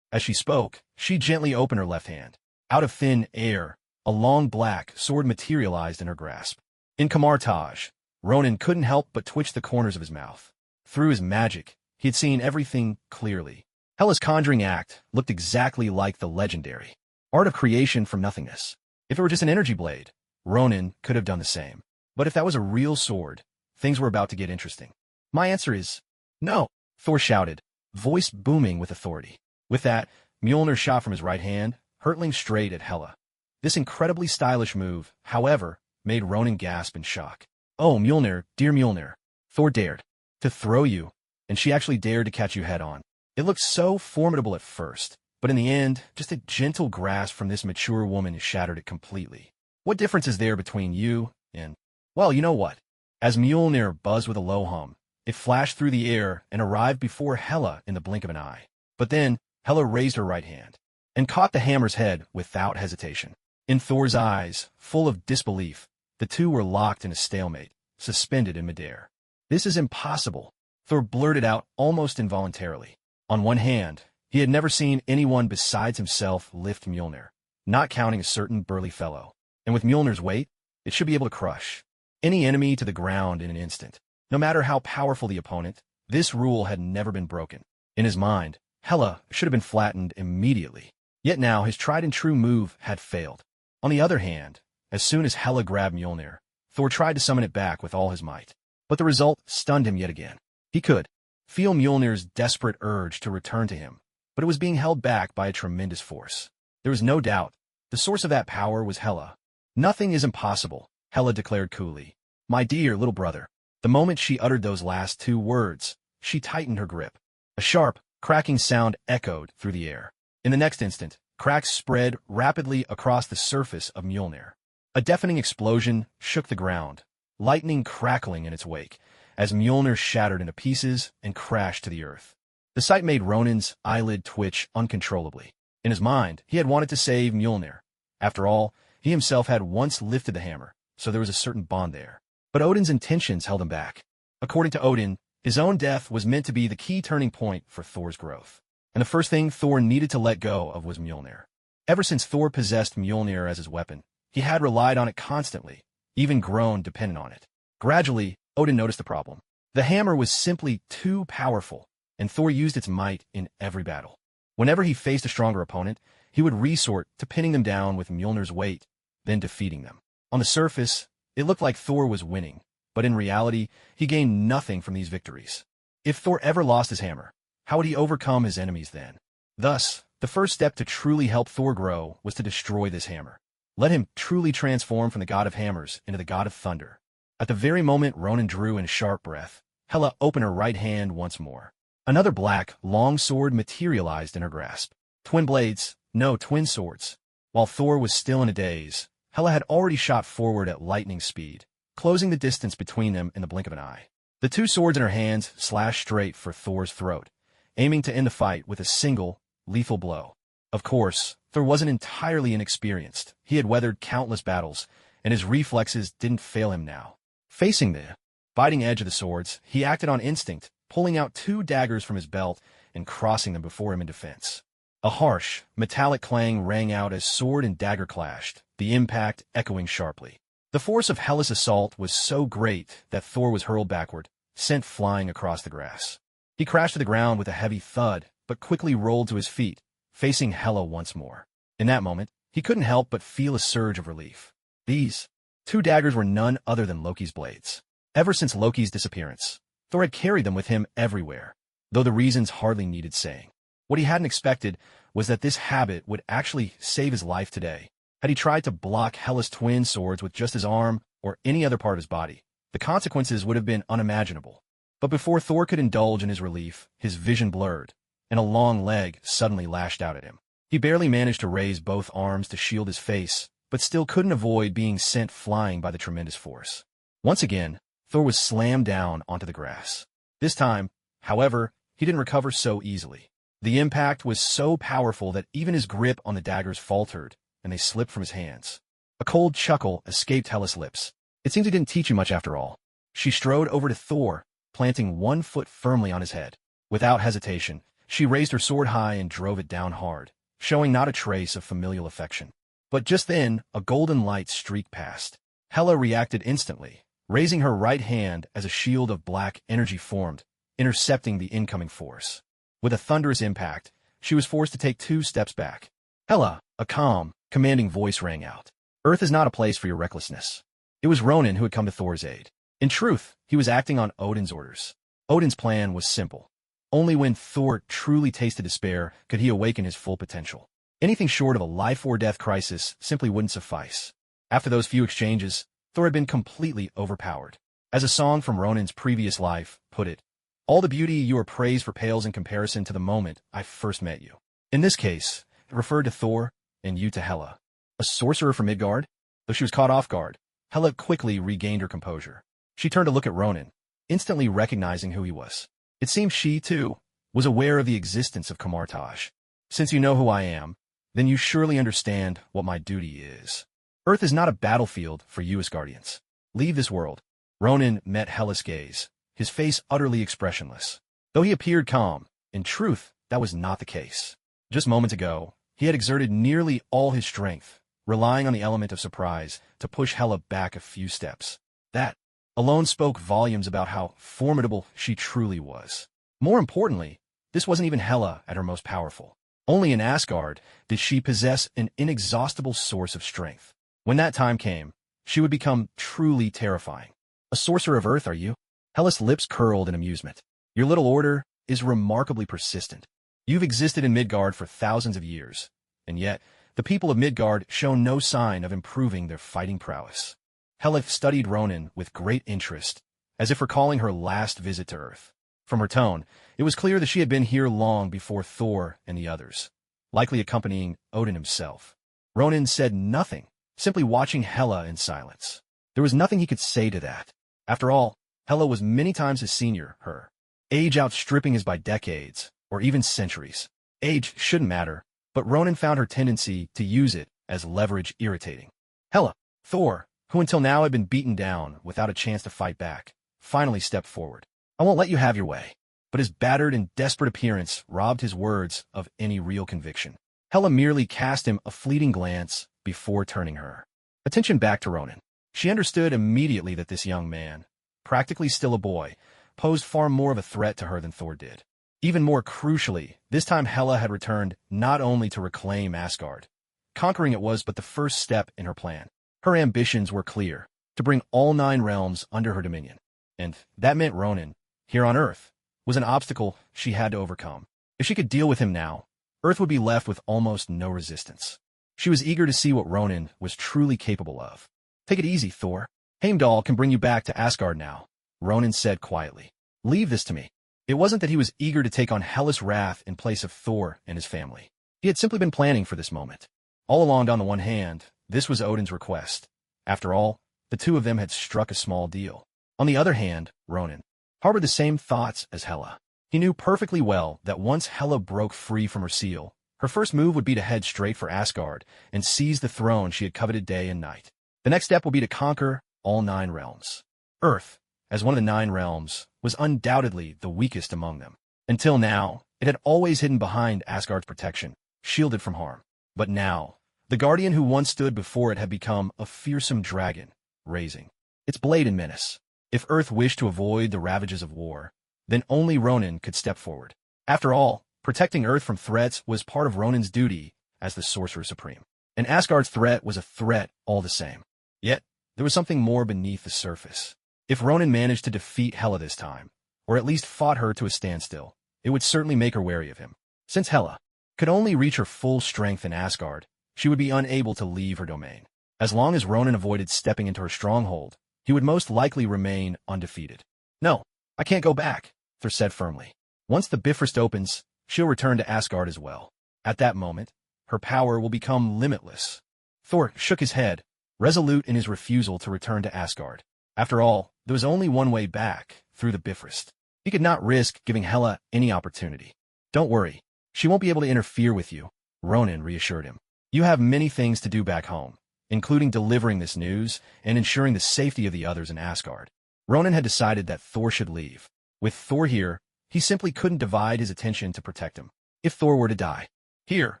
As she spoke, she gently opened her left hand. Out of thin air, a long black sword materialized in her grasp. In Kamartaj, Ronan couldn't help but twitch the corners of his mouth. Through his magic, he had seen everything clearly. Hela's conjuring act looked exactly like the legendary art of creation from nothingness. If it were just an energy blade, Ronan could have done the same. But if that was a real sword, things were about to get interesting. My answer is no, Thor shouted, voice booming with authority. With that, Mjolnir shot from his right hand, hurtling straight at Hela. This incredibly stylish move, however, made Ronan gasp in shock. Oh, Mjolnir, dear Mjolnir. Thor dared to throw you, and she actually dared to catch you head on. It looked so formidable at first, but in the end, just a gentle grasp from this mature woman shattered it completely. What difference is there between you and, well, you know what? As Mjolnir buzzed with a low hum, it flashed through the air and arrived before Hela in the blink of an eye. But then, Hela raised her right hand and caught the hammer's head without hesitation. In Thor's eyes, full of disbelief, the two were locked in a stalemate, suspended in midair. This is impossible, Thor blurted out almost involuntarily. On one hand, he had never seen anyone besides himself lift Mjolnir, not counting a certain burly fellow. And with Mjolnir's weight, it should be able to crush any enemy to the ground in an instant. No matter how powerful the opponent, this rule had never been broken. In his mind, Hela should have been flattened immediately. Yet now his tried-and-true move had failed. On the other hand, as soon as Hela grabbed Mjolnir, Thor tried to summon it back with all his might. But the result stunned him yet again. He could feel Mjolnir's desperate urge to return to him, but it was being held back by a tremendous force. There was no doubt. The source of that power was Hela. "Nothing is impossible," Hela declared coolly. "My dear little brother." The moment she uttered those last two words, she tightened her grip. A sharp, cracking sound echoed through the air. In the next instant, cracks spread rapidly across the surface of Mjolnir. A deafening explosion shook the ground, lightning crackling in its wake, as Mjolnir shattered into pieces and crashed to the earth. The sight made Ronin's eyelid twitch uncontrollably. In his mind, he had wanted to save Mjolnir. After all, he himself had once lifted the hammer, so there was a certain bond there. But Odin's intentions held him back. According to Odin, his own death was meant to be the key turning point for Thor's growth. And the first thing Thor needed to let go of was Mjolnir. Ever since Thor possessed Mjolnir as his weapon, he had relied on it constantly, even grown dependent on it. Gradually, Odin noticed the problem. The hammer was simply too powerful, and Thor used its might in every battle. Whenever he faced a stronger opponent, he would resort to pinning them down with Mjolnir's weight, then defeating them. On the surface, it looked like Thor was winning, but in reality, he gained nothing from these victories. If Thor ever lost his hammer, how would he overcome his enemies then? Thus, the first step to truly help Thor grow was to destroy this hammer. Let him truly transform from the god of hammers into the god of thunder. At the very moment Ronin drew in a sharp breath, Hela opened her right hand once more. Another black, long sword materialized in her grasp. Twin blades, no, twin swords. While Thor was still in a daze, Hela had already shot forward at lightning speed, closing the distance between them in the blink of an eye. The two swords in her hands slashed straight for Thor's throat, aiming to end the fight with a single, lethal blow. Of course, Thor wasn't entirely inexperienced. He had weathered countless battles, and his reflexes didn't fail him now. Facing the biting edge of the swords, he acted on instinct, pulling out two daggers from his belt and crossing them before him in defense. A harsh, metallic clang rang out as sword and dagger clashed, the impact echoing sharply. The force of Hela's assault was so great that Thor was hurled backward, sent flying across the grass. He crashed to the ground with a heavy thud, but quickly rolled to his feet, facing Hela once more. In that moment, he couldn't help but feel a surge of relief. These two daggers were none other than Loki's blades. Ever since Loki's disappearance, Thor had carried them with him everywhere, though the reasons hardly needed saying. What he hadn't expected was that this habit would actually save his life today. Had he tried to block Hela's twin swords with just his arm or any other part of his body, the consequences would have been unimaginable. But before Thor could indulge in his relief, his vision blurred, and a long leg suddenly lashed out at him. He barely managed to raise both arms to shield his face, but still couldn't avoid being sent flying by the tremendous force. Once again, Thor was slammed down onto the grass. This time, however, he didn't recover so easily. The impact was so powerful that even his grip on the daggers faltered, and they slipped from his hands. A cold chuckle escaped Hela's lips. It seems he didn't teach you much after all. She strode over to Thor, planting one foot firmly on his head. Without hesitation, she raised her sword high and drove it down hard, showing not a trace of familial affection. But just then, a golden light streaked past. Hela reacted instantly, raising her right hand as a shield of black energy formed, intercepting the incoming force. With a thunderous impact, she was forced to take 2 steps back. "Hela," a calm, commanding voice rang out. "Earth is not a place for your recklessness." It was Ronin who had come to Thor's aid. In truth, he was acting on Odin's orders. Odin's plan was simple. Only when Thor truly tasted despair could he awaken his full potential. Anything short of a life-or-death crisis simply wouldn't suffice. After those few exchanges, Thor had been completely overpowered. As a song from Ronin's previous life put it, "All the beauty you are praised for pales in comparison to the moment I first met you." In this case, it referred to Thor and you to Hela. A sorcerer from Midgard? Though she was caught off guard, Hela quickly regained her composure. She turned to look at Ronin, instantly recognizing who he was. It seemed she, too, was aware of the existence of Kamartaj. "Since you know who I am, then you surely understand what my duty is. Earth is not a battlefield for you Asgardians. Leave this world." Ronin met Hela's gaze, his face utterly expressionless. Though he appeared calm, in truth, that was not the case. Just moments ago, he had exerted nearly all his strength, relying on the element of surprise to push Hela back a few steps. That alone spoke volumes about how formidable she truly was. More importantly, this wasn't even Hela at her most powerful. Only in Asgard did she possess an inexhaustible source of strength. When that time came, she would become truly terrifying. "A sorcerer of earth, are you?" Hella's lips curled in amusement. Your little order is remarkably persistent. You've existed in Midgard for thousands of years, and yet the people of Midgard show no sign of improving their fighting prowess. Hela studied Ronan with great interest, as if recalling her last visit to Earth. From her tone, it was clear that she had been here long before Thor and the others, likely accompanying Odin himself. Ronan said nothing, simply watching Hela in silence. There was nothing he could say to that. After all, Hela was many times his senior, her age outstripping his by decades, or even centuries. Age shouldn't matter, but Ronan found her tendency to use it as leverage irritating. Hela, Thor, who until now had been beaten down without a chance to fight back, finally stepped forward. I won't let you have your way. But his battered and desperate appearance robbed his words of any real conviction. Hela merely cast him a fleeting glance before turning her attention back to Ronan. She understood immediately that this young man, practically still a boy, posed far more of a threat to her than Thor did. Even more crucially, this time Hela had returned not only to reclaim Asgard. Conquering it was but the first step in her plan. Her ambitions were clear, to bring all 9 realms under her dominion. And that meant Ronan, here on Earth, was an obstacle she had to overcome. If she could deal with him now, Earth would be left with almost no resistance. She was eager to see what Ronan was truly capable of. Take it easy, Thor. Heimdall can bring you back to Asgard now, Ronan said quietly. Leave this to me. It wasn't that he was eager to take on Hela's wrath in place of Thor and his family. He had simply been planning for this moment. All along, on the one hand, this was Odin's request. After all, the two of them had struck a small deal. On the other hand, Ronan harbored the same thoughts as Hela. He knew perfectly well that once Hela broke free from her seal, her first move would be to head straight for Asgard and seize the throne she had coveted day and night. The next step would be to conquer all 9 realms. Earth, as one of the 9 realms, was undoubtedly the weakest among them. Until now, it had always hidden behind Asgard's protection, shielded from harm. But now, the guardian who once stood before it had become a fearsome dragon, raising its blade in menace. If Earth wished to avoid the ravages of war, then only Ronan could step forward. After all, protecting Earth from threats was part of Ronan's duty as the Sorcerer Supreme. And Asgard's threat was a threat all the same. Yet, there was something more beneath the surface. If Ronan managed to defeat Hela this time, or at least fought her to a standstill, it would certainly make her wary of him. Since Hela could only reach her full strength in Asgard, she would be unable to leave her domain. As long as Ronan avoided stepping into her stronghold, he would most likely remain undefeated. No, I can't go back, Thor said firmly. Once the Bifrost opens, she'll return to Asgard as well. At that moment, her power will become limitless. Thor shook his head, resolute in his refusal to return to Asgard. After all, there was only one way back, through the Bifrost. He could not risk giving Hela any opportunity. Don't worry, she won't be able to interfere with you, Ronan reassured him. You have many things to do back home, including delivering this news and ensuring the safety of the others in Asgard. Ronan had decided that Thor should leave. With Thor here, he simply couldn't divide his attention to protect him. If Thor were to die, here,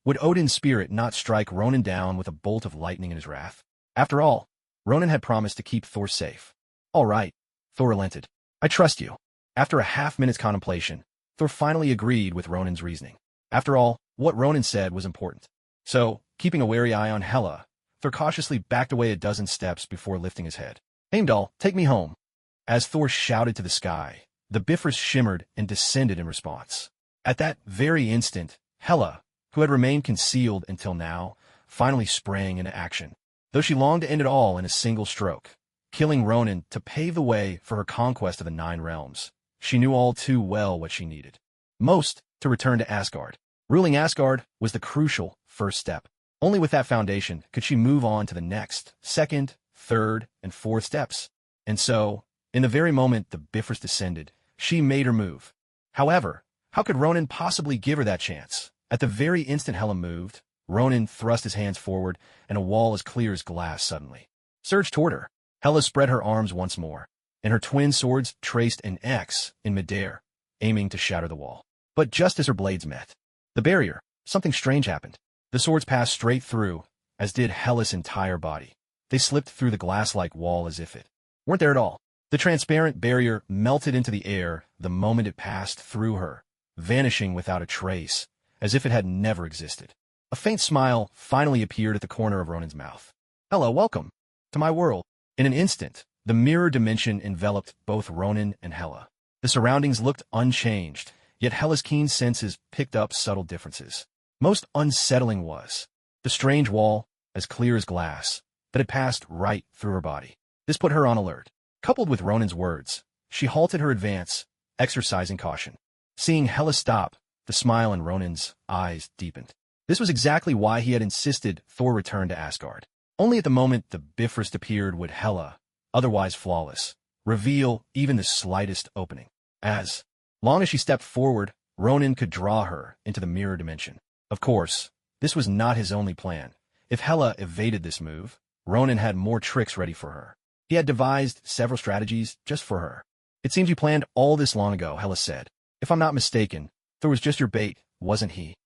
would Odin's spirit not strike Ronan down with a bolt of lightning in his wrath? After all, Ronan had promised to keep Thor safe. All right, Thor relented. I trust you. After a half-minute's contemplation, Thor finally agreed with Ronan's reasoning. After all, what Ronan said was important. So, keeping a wary eye on Hela, Thor cautiously backed away a dozen steps before lifting his head. Heimdall, take me home. As Thor shouted to the sky, the Bifrost shimmered and descended in response. At that very instant, Hela, who had remained concealed until now, finally sprang into action. Though she longed to end it all in a single stroke, killing Ronan to pave the way for her conquest of the 9 realms, she knew all too well what she needed. Most, to return to Asgard. Ruling Asgard was the crucial first step. Only with that foundation could she move on to the next, second, third, and fourth steps. And so, in the very moment the Bifrost descended, she made her move. However, how could Ronan possibly give her that chance? At the very instant Hela moved, Ronan thrust his hands forward, and a wall as clear as glass suddenly surged toward her. Hela spread her arms once more, and her twin swords traced an X in midair, aiming to shatter the wall. But just as her blades met the barrier, something strange happened. The swords passed straight through, as did Hela's entire body. They slipped through the glass-like wall as if it weren't there at all. The transparent barrier melted into the air the moment it passed through her, vanishing without a trace, as if it had never existed. A faint smile finally appeared at the corner of Ronan's mouth. Hela, welcome to my world. In an instant, The mirror dimension enveloped both Ronan and Hela. The surroundings looked unchanged, yet Hela's keen senses picked up subtle differences. Most unsettling was the strange wall, as clear as glass, that had passed right through her body. This put her on alert. Coupled with Ronan's words, she halted her advance, exercising caution. Seeing Hela stop, the smile in Ronan's eyes deepened. This was exactly why he had insisted Thor return to Asgard. Only at the moment the Bifrost appeared would Hela, otherwise flawless, reveal even the slightest opening. As long as she stepped forward, Ronan could draw her into the mirror dimension. Of course, this was not his only plan. If Hela evaded this move, Ronan had more tricks ready for her. He had devised several strategies just for her. It seems you planned all this long ago, Hela said. If I'm not mistaken, Thor was just your bait, wasn't he?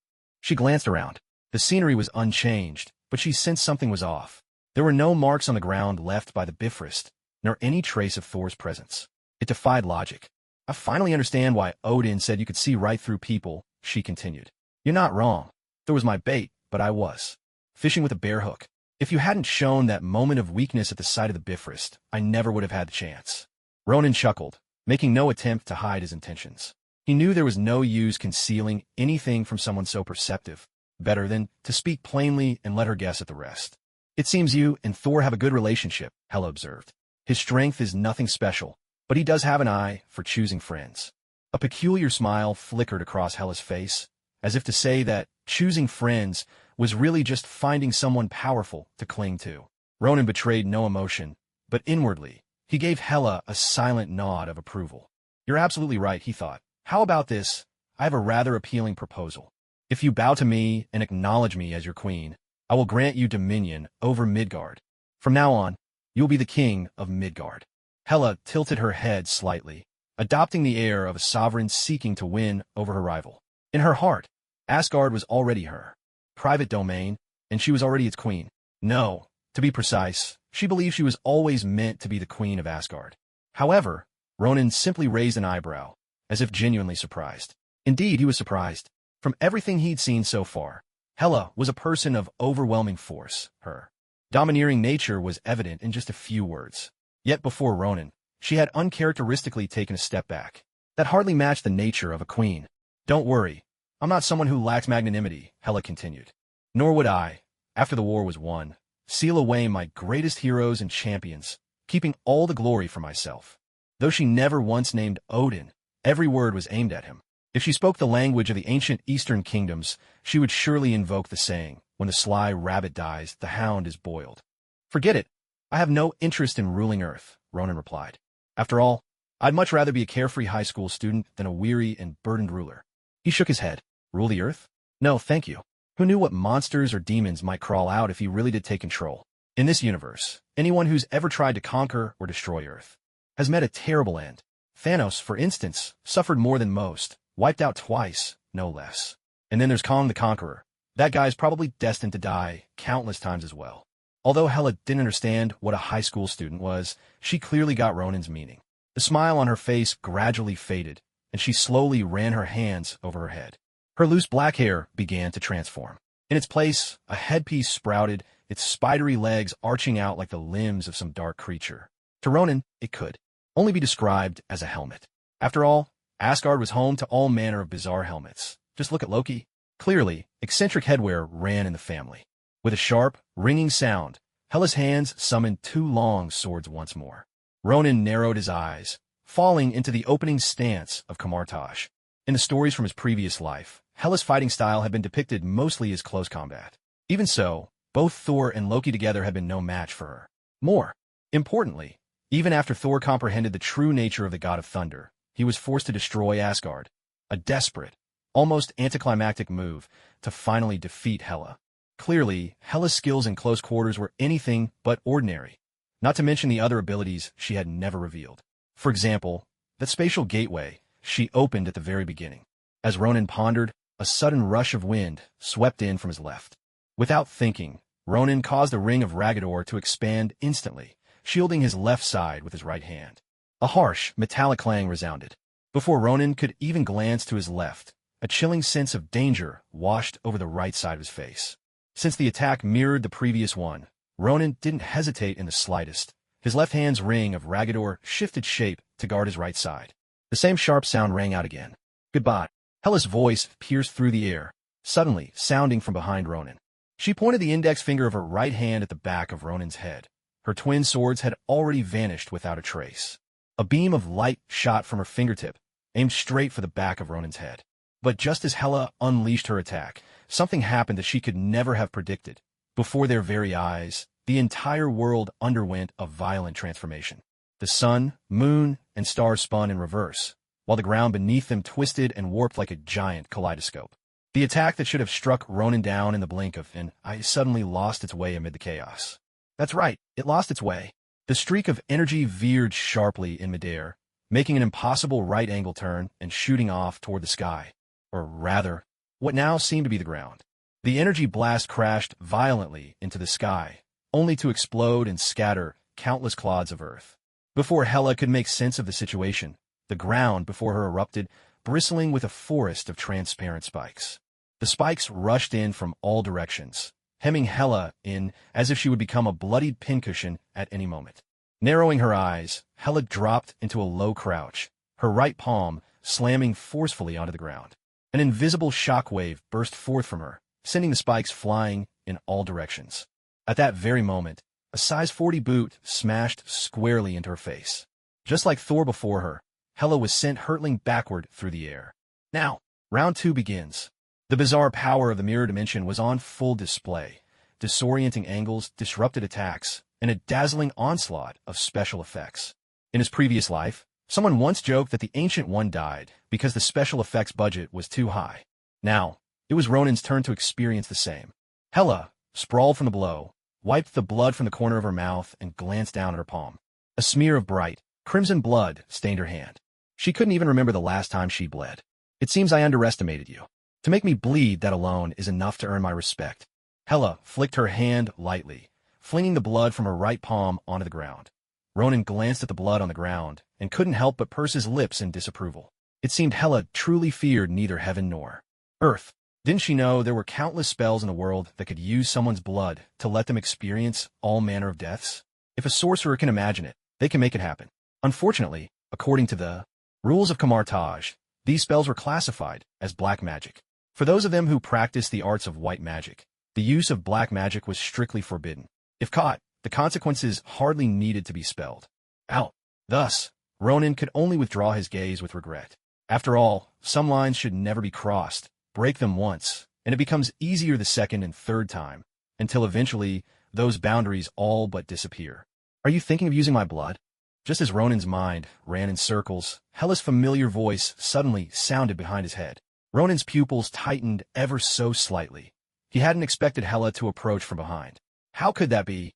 She glanced around. The scenery was unchanged, but she sensed something was off. There were no marks on the ground left by the Bifrost, nor any trace of Thor's presence. It defied logic. I finally understand why Odin said you could see right through people, she continued. You're not wrong. Thor was my bait, but I was fishing with a bare hook. If you hadn't shown that moment of weakness at the sight of the Bifrost, I never would have had the chance. Ronan chuckled, making no attempt to hide his intentions. He knew there was no use concealing anything from someone so perceptive. Better than to speak plainly and let her guess at the rest. It seems you and Thor have a good relationship, Hela observed. His strength is nothing special, but he does have an eye for choosing friends. A peculiar smile flickered across Hela's face, as if to say that choosing friends was really just finding someone powerful to cling to. Ronan betrayed no emotion, but inwardly, he gave Hela a silent nod of approval. You're absolutely right, he thought. How about this? I have a rather appealing proposal. If you bow to me and acknowledge me as your queen, I will grant you dominion over Midgard. From now on, you will be the king of Midgard. Hela tilted her head slightly, adopting the air of a sovereign seeking to win over her rival. In her heart, Asgard was already her private domain, and she was already its queen. No, to be precise, she believed she was always meant to be the queen of Asgard. However, Ronan simply raised an eyebrow, as if genuinely surprised. Indeed, he was surprised. From everything he'd seen so far, Hela was a person of overwhelming force. Her domineering nature was evident in just a few words. Yet before Ronan, she had uncharacteristically taken a step back. That hardly matched the nature of a queen. Don't worry, I'm not someone who lacks magnanimity, Hela continued. Nor would I, after the war was won, seal away my greatest heroes and champions, keeping all the glory for myself. Though she never once named Odin, every word was aimed at him. If she spoke the language of the ancient Eastern kingdoms, she would surely invoke the saying, when the sly rabbit dies, the hound is boiled. Forget it. I have no interest in ruling Earth, Ronan replied. After all, I'd much rather be a carefree high school student than a weary and burdened ruler. He shook his head. Rule the Earth? No, thank you. Who knew what monsters or demons might crawl out if he really did take control? In this universe, anyone who's ever tried to conquer or destroy Earth has met a terrible end. Thanos, for instance, suffered more than most, wiped out twice, no less. And then there's Kong the Conqueror. That guy's probably destined to die countless times as well. Although Hela didn't understand what a high school student was, she clearly got Ronan's meaning. The smile on her face gradually faded, and she slowly ran her hands over her head. Her loose black hair began to transform. In its place, a headpiece sprouted, its spidery legs arching out like the limbs of some dark creature. To Ronan, it could only be described as a helmet. After all, Asgard was home to all manner of bizarre helmets. Just look at Loki. Clearly, eccentric headwear ran in the family. With a sharp, ringing sound, Hela's hands summoned two long swords once more. Ronan narrowed his eyes, falling into the opening stance of Kamartaj. In the stories from his previous life, Hela's fighting style had been depicted mostly as close combat. Even so, both Thor and Loki together had been no match for her. More importantly, even after Thor comprehended the true nature of the god of thunder, he was forced to destroy Asgard. A desperate, almost anticlimactic move to finally defeat Hela. Clearly, Hela's skills in close quarters were anything but ordinary, not to mention the other abilities she had never revealed. For example, that spatial gateway she opened at the very beginning. As Ronan pondered, a sudden rush of wind swept in from his left. Without thinking, Ronan caused a ring of Ragador to expand instantly, shielding his left side with his right hand. A harsh, metallic clang resounded. Before Ronan could even glance to his left, a chilling sense of danger washed over the right side of his face. Since the attack mirrored the previous one, Ronan didn't hesitate in the slightest, His left hand's ring of Ragador shifted shape to guard his right side. The same sharp sound rang out again. Goodbye. Hela's voice pierced through the air, suddenly sounding from behind Ronan. She pointed the index finger of her right hand at the back of Ronan's head. Her twin swords had already vanished without a trace. A beam of light shot from her fingertip, aimed straight for the back of Ronan's head. But just as Hela unleashed her attack, something happened that she could never have predicted. Before their very eyes, the entire world underwent a violent transformation. The sun, moon, and stars spun in reverse, while the ground beneath them twisted and warped like a giant kaleidoscope. The attack that should have struck Ronan down in the blink of an eye suddenly lost its way amid the chaos. That's right, it lost its way. The streak of energy veered sharply in midair, making an impossible right-angle turn and shooting off toward the sky. Or rather, what now seemed to be the ground. The energy blast crashed violently into the sky, only to explode and scatter countless clods of earth. Before Hela could make sense of the situation, the ground before her erupted, bristling with a forest of transparent spikes. The spikes rushed in from all directions, hemming Hela in as if she would become a bloodied pincushion at any moment. Narrowing her eyes, Hela dropped into a low crouch, her right palm slamming forcefully onto the ground. An invisible shockwave burst forth from her, sending the spikes flying in all directions. At that very moment, a size 40 boot smashed squarely into her face. Just like Thor before her, Hela was sent hurtling backward through the air. Now, round 2 begins. The bizarre power of the mirror dimension was on full display, disorienting angles, disrupted attacks, and a dazzling onslaught of special effects. In his previous life, someone once joked that the Ancient One died because the special effects budget was too high. Now, it was Ronan's turn to experience the same. Hela, sprawled from the blow, wiped the blood from the corner of her mouth and glanced down at her palm. A smear of bright, crimson blood stained her hand. She couldn't even remember the last time she bled. It seems I underestimated you. To make me bleed, that alone is enough to earn my respect. Hela flicked her hand lightly, flinging the blood from her right palm onto the ground. Ronan glanced at the blood on the ground and couldn't help but purse his lips in disapproval. It seemed Hela truly feared neither heaven nor earth. Didn't she know there were countless spells in the world that could use someone's blood to let them experience all manner of deaths? If a sorcerer can imagine it, they can make it happen. Unfortunately, according to the rules of Kamartaj, these spells were classified as black magic. For those of them who practiced the arts of white magic, the use of black magic was strictly forbidden. If caught, the consequences hardly needed to be spelled out. Thus, Ronan could only withdraw his gaze with regret. After all, some lines should never be crossed. Break them once, and it becomes easier the second and third time, until eventually those boundaries all but disappear. Are you thinking of using my blood? Just as Ronan's mind ran in circles, Hela's familiar voice suddenly sounded behind his head. Ronan's pupils tightened ever so slightly. He hadn't expected Hela to approach from behind. How could that be?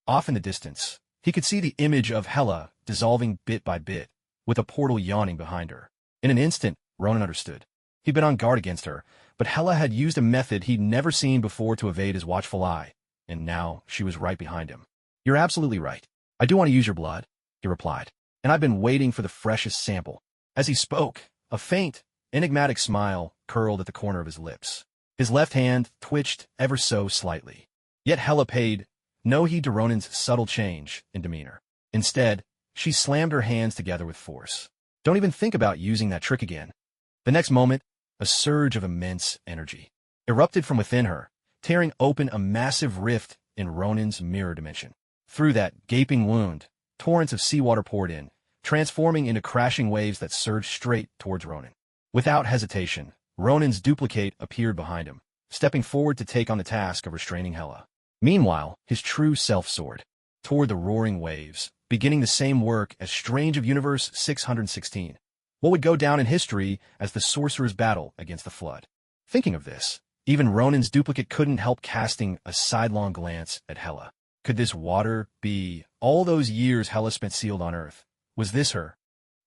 Off in the distance, he could see the image of Hela dissolving bit by bit, with a portal yawning behind her. In an instant, Ronan understood. He'd been on guard against her, but Hela had used a method he'd never seen before to evade his watchful eye, and now she was right behind him. You're absolutely right. I do want to use your blood, he replied, and I've been waiting for the freshest sample. As he spoke, a faint, enigmatic smile curled at the corner of his lips. His left hand twitched ever so slightly. Yet Hela paid no heed to Ronan's subtle change in demeanor. Instead, she slammed her hands together with force. Don't even think about using that trick again. The next moment, a surge of immense energy erupted from within her, tearing open a massive rift in Ronan's mirror dimension. Through that gaping wound, torrents of seawater poured in, transforming into crashing waves that surged straight towards Ronan. Without hesitation, Ronan's duplicate appeared behind him, stepping forward to take on the task of restraining Hela. Meanwhile, his true self soared toward the roaring waves, beginning the same work as Strange of Universe 616. What would go down in history as the sorcerer's battle against the flood. Thinking of this, even Ronan's duplicate couldn't help casting a sidelong glance at Hela. Could this water be all those years Hela spent sealed on Earth? Was this her?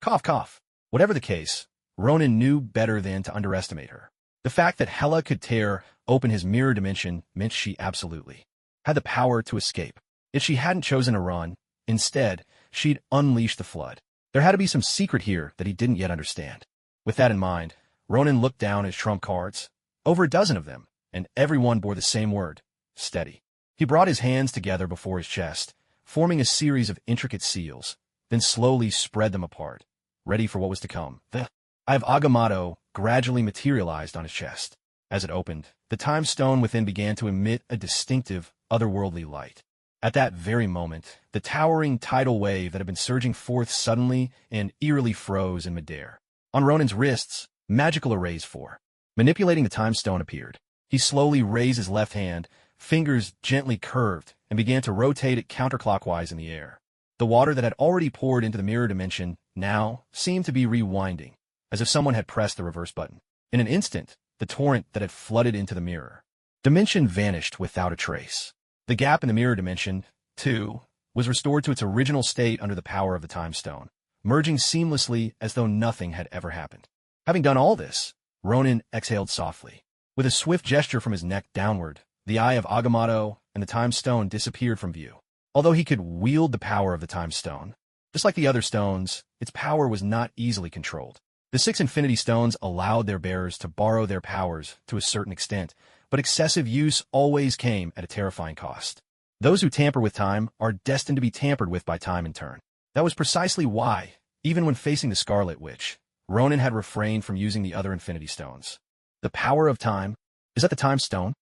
Cough, cough. Whatever the case, Ronan knew better than to underestimate her. The fact that Hela could tear open his mirror dimension meant she absolutely had the power to escape. If she hadn't chosen to run, instead, she'd unleash the flood. There had to be some secret here that he didn't yet understand. With that in mind, Ronan looked down his trump cards, over a dozen of them, and every one bore the same word, steady. He brought his hands together before his chest, forming a series of intricate seals, then slowly spread them apart, ready for what was to come. The Eye of Agamotto gradually materialized on his chest. As it opened, the time stone within began to emit a distinctive, otherworldly light. At that very moment, the towering tidal wave that had been surging forth suddenly and eerily froze in midair. On Ronin's wrists, magical arrays for manipulating the time stone appeared. He slowly raised his left hand, fingers gently curved, and began to rotate it counterclockwise in the air. The water that had already poured into the mirror dimension now seemed to be rewinding, as if someone had pressed the reverse button. In an instant, the torrent that had flooded into the mirror dimension vanished without a trace. The gap in the mirror dimension, too, was restored to its original state under the power of the time stone, merging seamlessly as though nothing had ever happened. Having done all this, Ronin exhaled softly. With a swift gesture from his neck downward, the Eye of Agamotto and the time stone disappeared from view. Although he could wield the power of the time stone, just like the other stones, its power was not easily controlled. The 6 infinity stones allowed their bearers to borrow their powers to a certain extent, but excessive use always came at a terrifying cost. Those who tamper with time are destined to be tampered with by time in turn. That was precisely why, even when facing the Scarlet Witch, Ronin had refrained from using the other infinity stones. The power of time? Is that the time stone?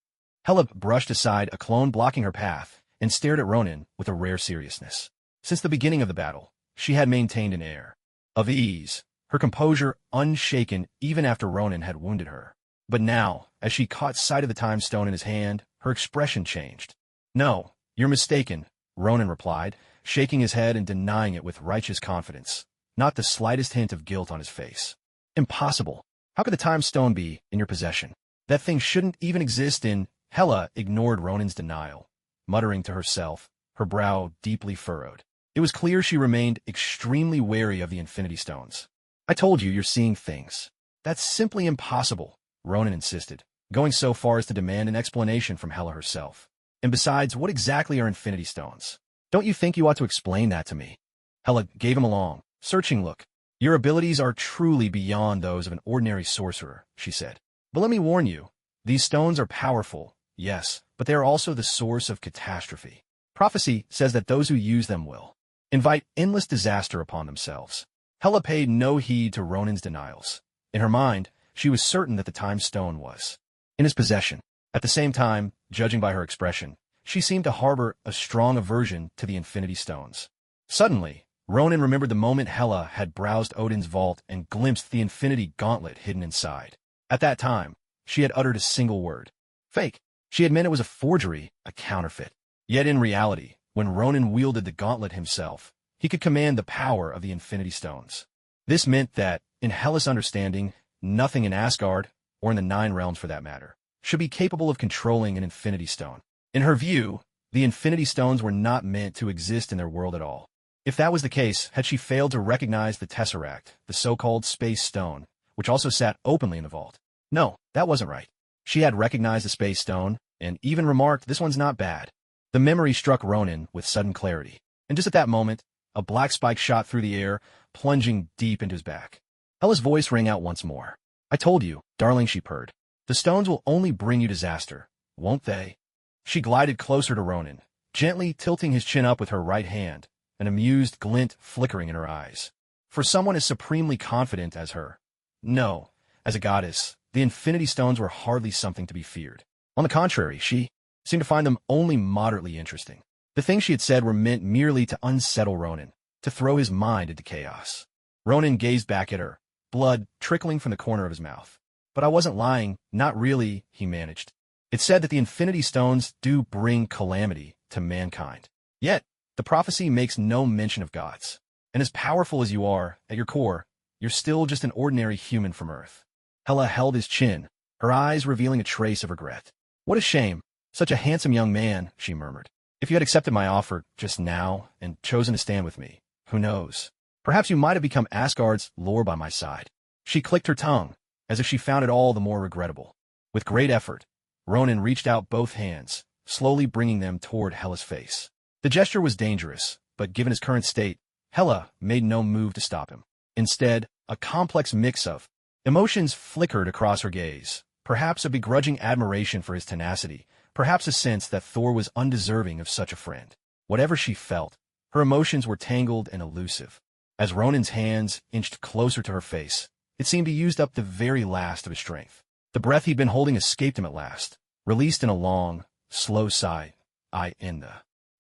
Hela brushed aside a clone blocking her path and stared at Ronin with a rare seriousness. Since the beginning of the battle, she had maintained an air of ease, her composure unshaken even after Ronin had wounded her. But now, as she caught sight of the time stone in his hand, her expression changed. "No, you're mistaken," Ronin replied, shaking his head and denying it with righteous confidence, not the slightest hint of guilt on his face. "Impossible. How could the time stone be in your possession? That thing shouldn't even exist in—" Hela ignored Ronin's denial, muttering to herself, her brow deeply furrowed. It was clear she remained extremely wary of the infinity stones. "I told you you're seeing things." "That's simply impossible," Ronin insisted, going so far as to demand an explanation from Hela herself. "And besides, what exactly are infinity stones? Don't you think you ought to explain that to me?" Hela gave him a long, searching look. "Your abilities are truly beyond those of an ordinary sorcerer," she said. "But let me warn you, these stones are powerful, yes, but they are also the source of catastrophe. Prophecy says that those who use them will invite endless disaster upon themselves." Hela paid no heed to Ronin's denials. In her mind, she was certain that the time stone was in his possession. At the same time, judging by her expression, she seemed to harbor a strong aversion to the infinity stones. Suddenly, Ronin remembered the moment Hela had browsed Odin's vault and glimpsed the infinity gauntlet hidden inside. At that time, she had uttered a single word. Fake. She had meant it was a forgery, a counterfeit. Yet in reality, when Ronin wielded the gauntlet himself, he could command the power of the infinity stones. This meant that, in Hela's understanding, nothing in Asgard, or in the 9 realms for that matter, should be capable of controlling an infinity stone. In her view, the infinity stones were not meant to exist in their world at all. If that was the case, had she failed to recognize the Tesseract, the so-called Space Stone, which also sat openly in the vault? No, that wasn't right. She had recognized the Space Stone, and even remarked, "This one's not bad." The memory struck Ronin with sudden clarity, and just at that moment, a black spike shot through the air, plunging deep into his back. Hela's voice rang out once more. "I told you, darling," she purred. "The stones will only bring you disaster, won't they?" She glided closer to Ronin, gently tilting his chin up with her right hand, an amused glint flickering in her eyes. For someone as supremely confident as her, no, as a goddess, the infinity stones were hardly something to be feared. On the contrary, she seemed to find them only moderately interesting. The things she had said were meant merely to unsettle Ronin, to throw his mind into chaos. Ronin gazed back at her, blood trickling from the corner of his mouth. "But I wasn't lying, not really," he managed. "It's said that the infinity stones do bring calamity to mankind. Yet, the prophecy makes no mention of gods. And as powerful as you are, at your core, you're still just an ordinary human from Earth." Hela held his chin, her eyes revealing a trace of regret. "What a shame. Such a handsome young man," she murmured. "If you had accepted my offer just now and chosen to stand with me, who knows? Perhaps you might have become Asgard's lord by my side." She clicked her tongue, as if she found it all the more regrettable. With great effort, Ronin reached out both hands, slowly bringing them toward Hela's face. The gesture was dangerous, but given his current state, Hela made no move to stop him. Instead, a complex mix of emotions flickered across her gaze, perhaps a begrudging admiration for his tenacity, perhaps a sense that Thor was undeserving of such a friend. Whatever she felt, her emotions were tangled and elusive. As Ronin's hands inched closer to her face, it seemed he used up the very last of his strength. The breath he'd been holding escaped him at last, released in a long, slow sigh. In the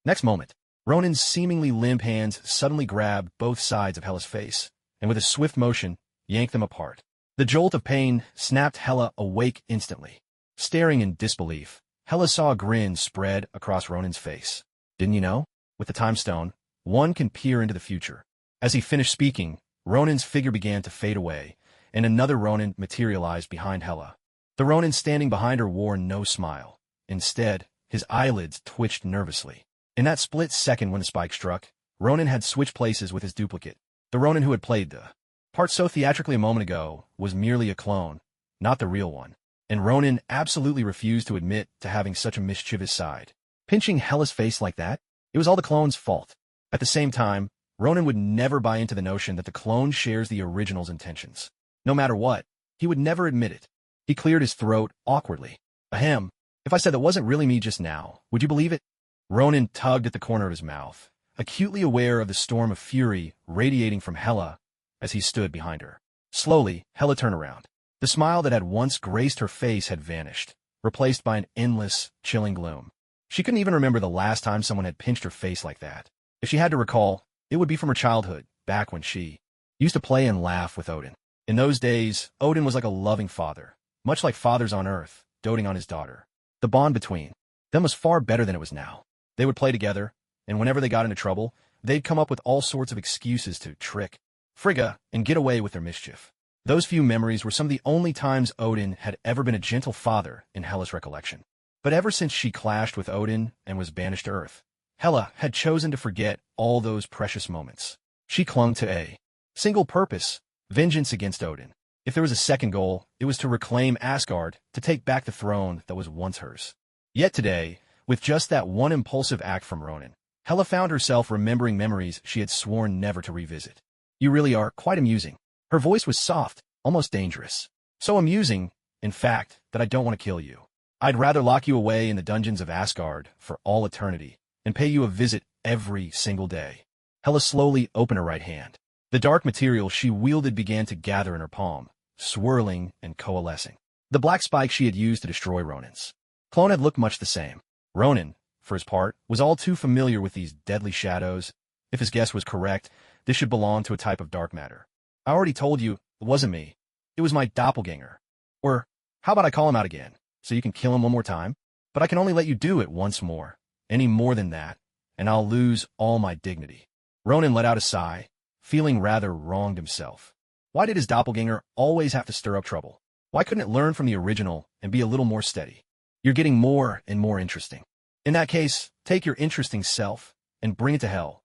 next moment, Ronin's seemingly limp hands suddenly grabbed both sides of Hella's face, and with a swift motion, yanked them apart. The jolt of pain snapped Hella awake instantly. Staring in disbelief, Hella saw a grin spread across Ronin's face. Didn't you know? With the time stone, one can peer into the future. As he finished speaking, Ronin's figure began to fade away, and another Ronin materialized behind Hella. The Ronin standing behind her wore no smile. Instead, his eyelids twitched nervously. In that split second when the spike struck, Ronin had switched places with his duplicate. The Ronin who had played the part so theatrically a moment ago was merely a clone, not the real one. And Ronin absolutely refused to admit to having such a mischievous side. Pinching Hella's face like that? It was all the clone's fault. At the same time, Ronin would never buy into the notion that the clone shares the original's intentions. No matter what, he would never admit it. He cleared his throat awkwardly. Ahem, if I said that wasn't really me just now, would you believe it? Ronin tugged at the corner of his mouth, acutely aware of the storm of fury radiating from Hella as he stood behind her. Slowly, Hella turned around. The smile that had once graced her face had vanished, replaced by an endless, chilling gloom. She couldn't even remember the last time someone had pinched her face like that. If she had to recall, it would be from her childhood, back when she used to play and laugh with Odin. In those days, Odin was like a loving father, much like fathers on Earth, doting on his daughter. The bond between them was far better than it was now. They would play together, and whenever they got into trouble, they'd come up with all sorts of excuses to trick Frigga and get away with their mischief. Those few memories were some of the only times Odin had ever been a gentle father in Hella's recollection. But ever since she clashed with Odin and was banished to Earth, Hella had chosen to forget all those precious moments. She clung to a single purpose: vengeance against Odin. If there was a second goal, it was to reclaim Asgard, to take back the throne that was once hers. Yet today, with just that one impulsive act from Ronin, Hella found herself remembering memories she had sworn never to revisit. You really are quite amusing. Her voice was soft, almost dangerous. So amusing, in fact, that I don't want to kill you. I'd rather lock you away in the dungeons of Asgard for all eternity and pay you a visit every single day. Hella slowly opened her right hand. The dark material she wielded began to gather in her palm, swirling and coalescing. The black spike she had used to destroy Ronin's clone had looked much the same. Ronin, for his part, was all too familiar with these deadly shadows. If his guess was correct, this should belong to a type of dark matter. I already told you, it wasn't me. It was my doppelganger. Or, how about I call him out again, so you can kill him one more time? But I can only let you do it once more. Any more than that, and I'll lose all my dignity. Ronin let out a sigh, feeling rather wronged himself. Why did his doppelganger always have to stir up trouble? Why couldn't it learn from the original and be a little more steady? You're getting more and more interesting. In that case, take your interesting self and bring it to hell.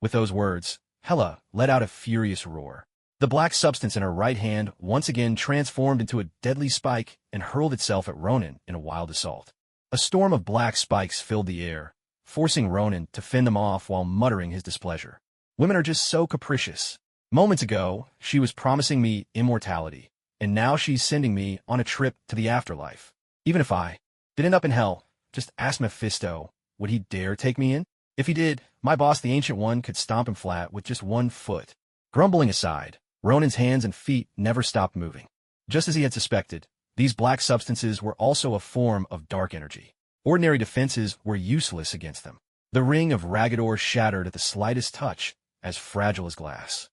With those words, Hella let out a furious roar. The black substance in her right hand once again transformed into a deadly spike and hurled itself at Ronin in a wild assault. A storm of black spikes filled the air, forcing Ronin to fend them off while muttering his displeasure. Women are just so capricious. Moments ago, she was promising me immortality, and now she's sending me on a trip to the afterlife. Even if I did end up in hell, just ask Mephisto, would he dare take me in? If he did, my boss, the Ancient One, could stomp him flat with just one foot. Grumbling aside, Ronin's hands and feet never stopped moving. Just as he had suspected, these black substances were also a form of dark energy. Ordinary defenses were useless against them. The ring of Ragador shattered at the slightest touch, as fragile as glass.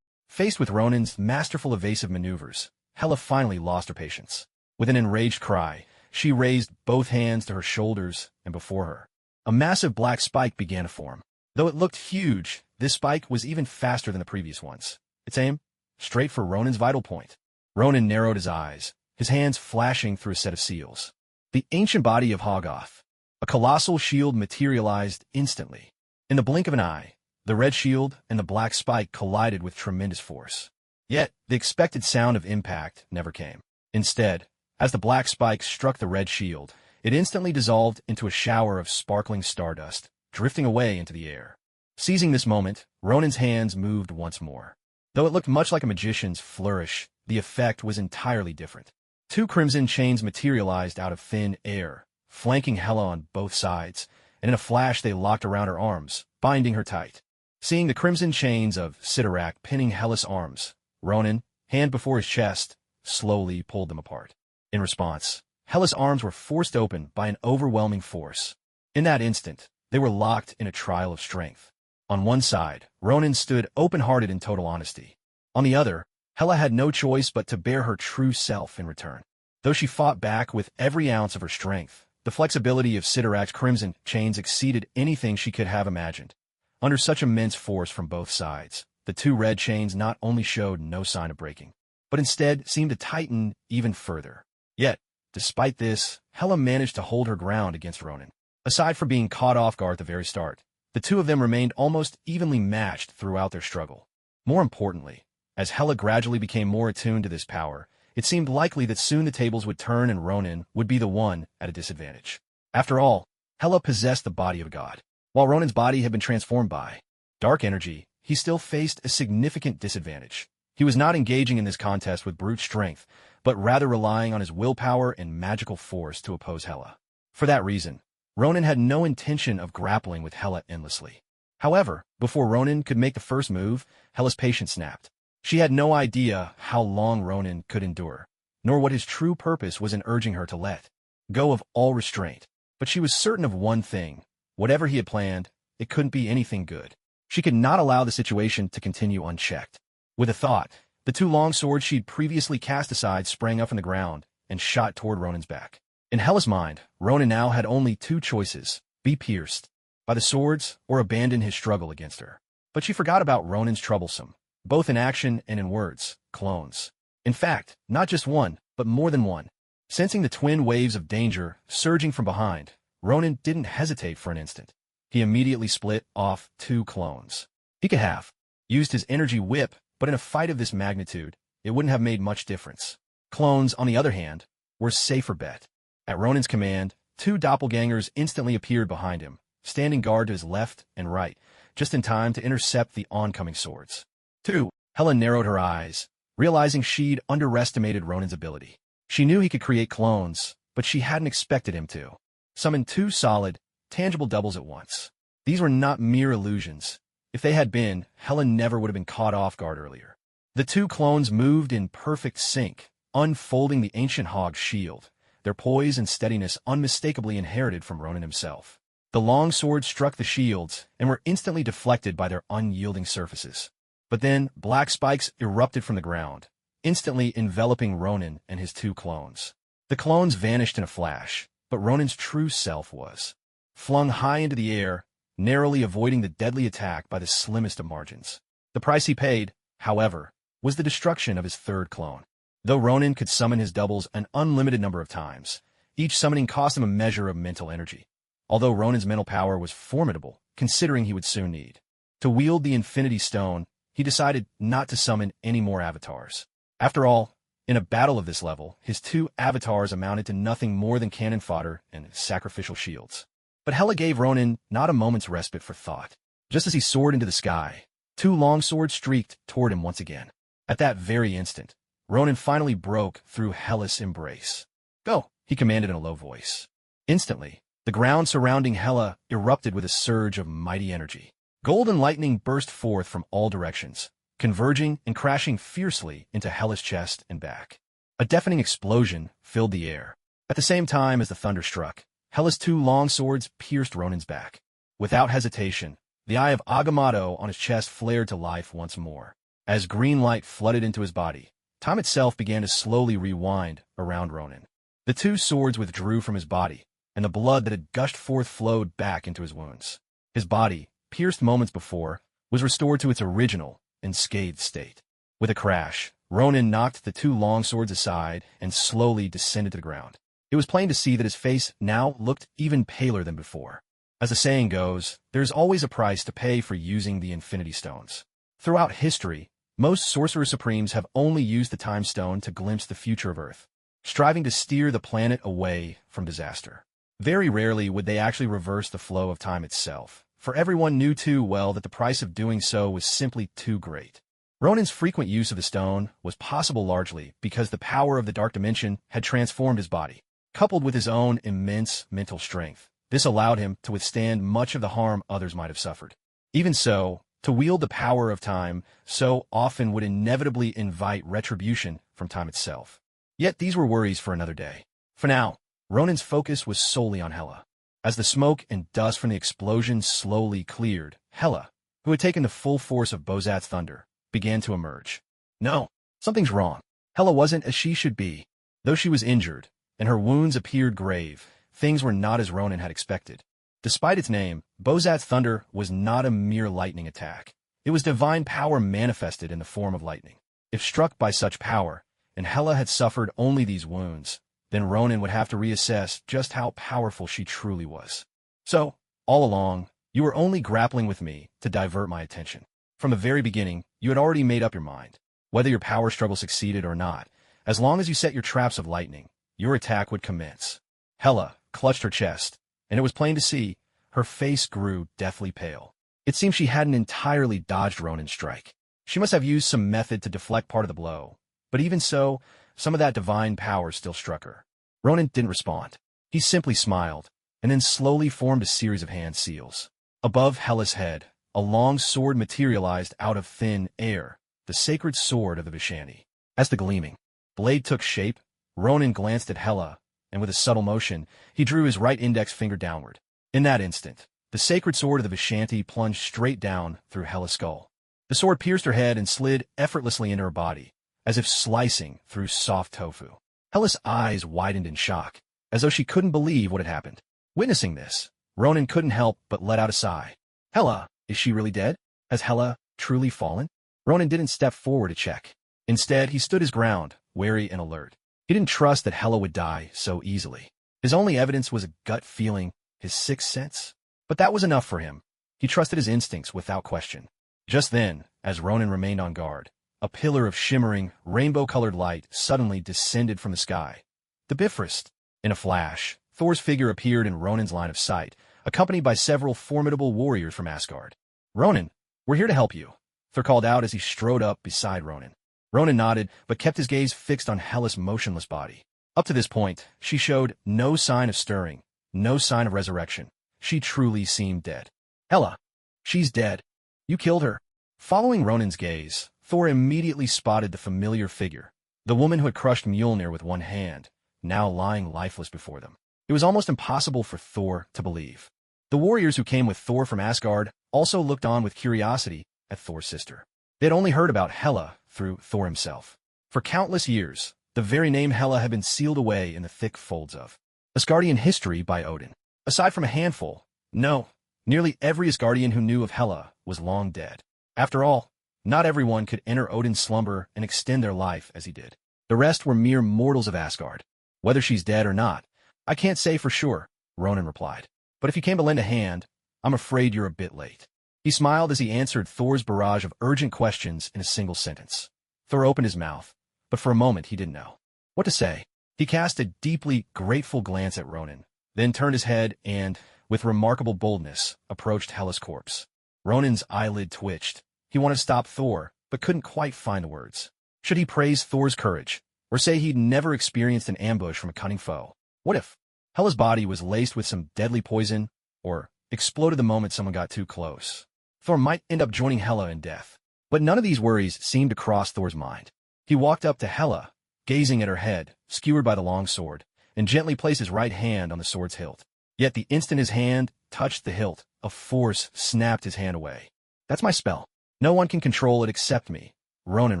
Faced with Ronin's masterful evasive maneuvers, Hella finally lost her patience. With an enraged cry, she raised both hands to her shoulders and before her. A massive black spike began to form. Though it looked huge, this spike was even faster than the previous ones. Its aim? Straight for Ronin's vital point. Ronin narrowed his eyes, his hands flashing through a set of seals. The ancient body of Hoggoth. A colossal shield materialized instantly. In the blink of an eye, the red shield and the black spike collided with tremendous force. Yet, the expected sound of impact never came. Instead, as the black spike struck the red shield, it instantly dissolved into a shower of sparkling stardust, drifting away into the air. Seizing this moment, Ronin's hands moved once more. Though it looked much like a magician's flourish, the effect was entirely different. Two crimson chains materialized out of thin air, flanking Hella on both sides, and in a flash they locked around her arms, binding her tight. Seeing the crimson chains of Sidorak pinning Hellas' arms, Ronan, hand before his chest, slowly pulled them apart. In response, Hellas' arms were forced open by an overwhelming force. In that instant, they were locked in a trial of strength. On one side, Ronan stood open-hearted in total honesty. On the other, Hela had no choice but to bear her true self in return. Though she fought back with every ounce of her strength, the flexibility of Sidorak's crimson chains exceeded anything she could have imagined. Under such immense force from both sides, the two red chains not only showed no sign of breaking, but instead seemed to tighten even further. Yet, despite this, Hela managed to hold her ground against Ronan. Aside from being caught off guard at the very start, the two of them remained almost evenly matched throughout their struggle. More importantly, as Hela gradually became more attuned to this power, it seemed likely that soon the tables would turn and Ronan would be the one at a disadvantage. After all, Hela possessed the body of a god. While Ronan's body had been transformed by dark energy, he still faced a significant disadvantage. He was not engaging in this contest with brute strength, but rather relying on his willpower and magical force to oppose Hela. For that reason, Ronan had no intention of grappling with Hela endlessly. However, before Ronan could make the first move, Hela's patience snapped. She had no idea how long Ronan could endure, nor what his true purpose was in urging her to let go of all restraint. But she was certain of one thing. Whatever he had planned, it couldn't be anything good. She could not allow the situation to continue unchecked. With a thought, the two long swords she'd previously cast aside sprang up from the ground and shot toward Ronan's back. In Hela's mind, Ronan now had only two choices: be pierced by the swords or abandon his struggle against her. But she forgot about Ronan's troublesome, both in action and in words, clones. In fact, not just one, but more than one. Sensing the twin waves of danger surging from behind, Ronan didn't hesitate for an instant. He immediately split off two clones. He could have used his energy whip, but in a fight of this magnitude, it wouldn't have made much difference. Clones, on the other hand, were a safer bet. At Ronan's command, two doppelgangers instantly appeared behind him, standing guard to his left and right, just in time to intercept the oncoming swords. 2. Hela narrowed her eyes, realizing she'd underestimated Ronan's ability. She knew he could create clones, but she hadn't expected him to summon two solid, tangible doubles at once. These were not mere illusions. If they had been, Hela never would have been caught off guard earlier. The two clones moved in perfect sync, unfolding the ancient hog's shield, their poise and steadiness unmistakably inherited from Ronan himself. The long swords struck the shields and were instantly deflected by their unyielding surfaces. But then, black spikes erupted from the ground, instantly enveloping Ronan and his two clones. The clones vanished in a flash, but Ronan's true self was flung high into the air, narrowly avoiding the deadly attack by the slimmest of margins. The price he paid, however, was the destruction of his third clone. Though Ronan could summon his doubles an unlimited number of times, each summoning cost him a measure of mental energy. Although Ronan's mental power was formidable, considering he would soon need to wield the Infinity Stone, he decided not to summon any more avatars. After all, in a battle of this level, his two avatars amounted to nothing more than cannon fodder and sacrificial shields. But Hela gave Ronan not a moment's respite for thought. Just as he soared into the sky, two long swords streaked toward him once again. At that very instant, Ronan finally broke through Hela's embrace. "Go," he commanded in a low voice. Instantly, the ground surrounding Hela erupted with a surge of mighty energy. Golden lightning burst forth from all directions, converging and crashing fiercely into Hela's chest and back. A deafening explosion filled the air. At the same time as the thunder struck, Hela's two long swords pierced Ronan's back. Without hesitation, the eye of Agamotto on his chest flared to life once more. As green light flooded into his body, time itself began to slowly rewind around Ronan. The two swords withdrew from his body, and the blood that had gushed forth flowed back into his wounds. His body, pierced moments before, was restored to its original, unscathed state. With a crash, Ronan knocked the two long swords aside and slowly descended to the ground. It was plain to see that his face now looked even paler than before. As the saying goes, there's always a price to pay for using the Infinity Stones. Throughout history, most Sorcerer Supremes have only used the Time Stone to glimpse the future of Earth, striving to steer the planet away from disaster. Very rarely would they actually reverse the flow of time itself, for everyone knew too well that the price of doing so was simply too great. Ronan's frequent use of the stone was possible largely because the power of the Dark Dimension had transformed his body. Coupled with his own immense mental strength, This allowed him to withstand much of the harm others might have suffered. Even so, to wield the power of time so often would inevitably invite retribution from time itself. Yet these were worries for another day. For now, Ronan's focus was solely on Hela. As the smoke and dust from the explosion slowly cleared, Hela, who had taken the full force of Bozat's thunder, began to emerge. No, something's wrong. Hela wasn't as she should be. Though she was injured, and her wounds appeared grave, things were not as Ronan had expected. Despite its name, Bozat's thunder was not a mere lightning attack. It was divine power manifested in the form of lightning. If struck by such power, and Hela had suffered only these wounds, then Ronan would have to reassess just how powerful she truly was. So, all along, you were only grappling with me to divert my attention. From the very beginning, you had already made up your mind. Whether your power struggle succeeded or not, as long as you set your traps of lightning, your attack would commence. Hela clutched her chest, and it was plain to see, her face grew deathly pale. It seemed she hadn't entirely dodged Ronan's strike. She must have used some method to deflect part of the blow, but even so, some of that divine power still struck her. Ronan didn't respond. He simply smiled, and then slowly formed a series of hand seals. Above Hela's head, a long sword materialized out of thin air, the sacred sword of the Vishanti. As the gleaming blade took shape, Ronan glanced at Hela, and with a subtle motion, he drew his right index finger downward. In that instant, the sacred sword of the Vishanti plunged straight down through Hela's skull. The sword pierced her head and slid effortlessly into her body, as if slicing through soft tofu. Hela's eyes widened in shock, as though she couldn't believe what had happened. Witnessing this, Ronan couldn't help but let out a sigh. Hela, is she really dead? Has Hela truly fallen? Ronan didn't step forward to check. Instead, he stood his ground, wary and alert. He didn't trust that Hela would die so easily. His only evidence was a gut feeling, his sixth sense. But that was enough for him. He trusted his instincts without question. Just then, as Ronan remained on guard, a pillar of shimmering, rainbow-colored light suddenly descended from the sky. The Bifrost. In a flash, Thor's figure appeared in Ronan's line of sight, accompanied by several formidable warriors from Asgard. Ronan, we're here to help you, Thor called out as he strode up beside Ronan. Ronan nodded, but kept his gaze fixed on Hela's motionless body. Up to this point, she showed no sign of stirring, no sign of resurrection. She truly seemed dead. Hela, she's dead. You killed her. Following Ronan's gaze, Thor immediately spotted the familiar figure, the woman who had crushed Mjolnir with one hand, now lying lifeless before them. It was almost impossible for Thor to believe. The warriors who came with Thor from Asgard also looked on with curiosity at Thor's sister. They had only heard about Hela through Thor himself. For countless years, the very name Hela had been sealed away in the thick folds of Asgardian history by Odin. Aside from a handful, nearly every Asgardian who knew of Hela was long dead. After all, not everyone could enter Odin's slumber and extend their life as he did. The rest were mere mortals of Asgard. Whether she's dead or not, I can't say for sure, Ronan replied. But if you came to lend a hand, I'm afraid you're a bit late. He smiled as he answered Thor's barrage of urgent questions in a single sentence. Thor opened his mouth, but for a moment he didn't know what to say. He cast a deeply grateful glance at Ronan, then turned his head and, with remarkable boldness, approached Hela's corpse. Ronan's eyelid twitched. He wanted to stop Thor, but couldn't quite find the words. Should he praise Thor's courage, or say he'd never experienced an ambush from a cunning foe? What if Hela's body was laced with some deadly poison, or exploded the moment someone got too close? Thor might end up joining Hela in death. But none of these worries seemed to cross Thor's mind. He walked up to Hela, gazing at her head, skewered by the long sword, and gently placed his right hand on the sword's hilt. Yet the instant his hand touched the hilt, a force snapped his hand away. That's my spell. No one can control it except me, Ronan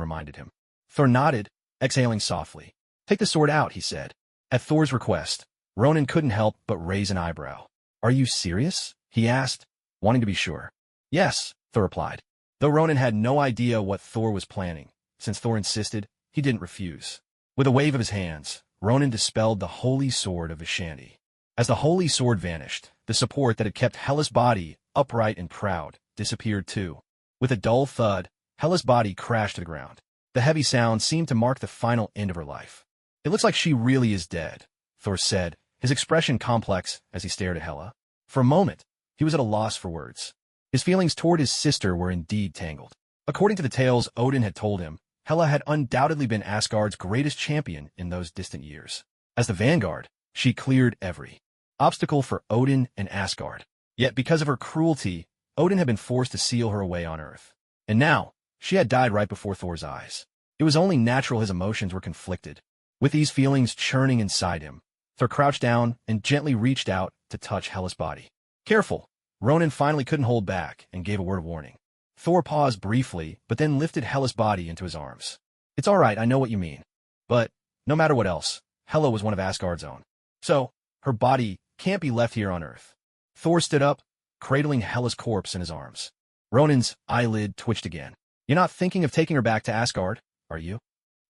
reminded him. Thor nodded, exhaling softly. Take the sword out, he said. At Thor's request, Ronan couldn't help but raise an eyebrow. Are you serious? He asked, wanting to be sure. Yes, Thor replied. Though Ronan had no idea what Thor was planning, since Thor insisted, he didn't refuse. With a wave of his hands, Ronan dispelled the holy sword of Vishanti. As the holy sword vanished, the support that had kept Hela's body upright and proud disappeared too. With a dull thud, Hela's body crashed to the ground. The heavy sound seemed to mark the final end of her life. It looks like she really is dead, Thor said, his expression complex as he stared at Hela. For a moment, he was at a loss for words. His feelings toward his sister were indeed tangled. According to the tales Odin had told him, Hela had undoubtedly been Asgard's greatest champion in those distant years. As the vanguard, she cleared every obstacle for Odin and Asgard. Yet because of her cruelty, Odin had been forced to seal her away on Earth. And now, she had died right before Thor's eyes. It was only natural his emotions were conflicted. With these feelings churning inside him, Thor crouched down and gently reached out to touch Hela's body. Careful! Ronan finally couldn't hold back and gave a word of warning. Thor paused briefly, but then lifted Hela's body into his arms. It's all right, I know what you mean. But, no matter what else, Hela was one of Asgard's own. So, her body can't be left here on Earth. Thor stood up, cradling Hela's corpse in his arms. Ronan's eyelid twitched again. You're not thinking of taking her back to Asgard, are you?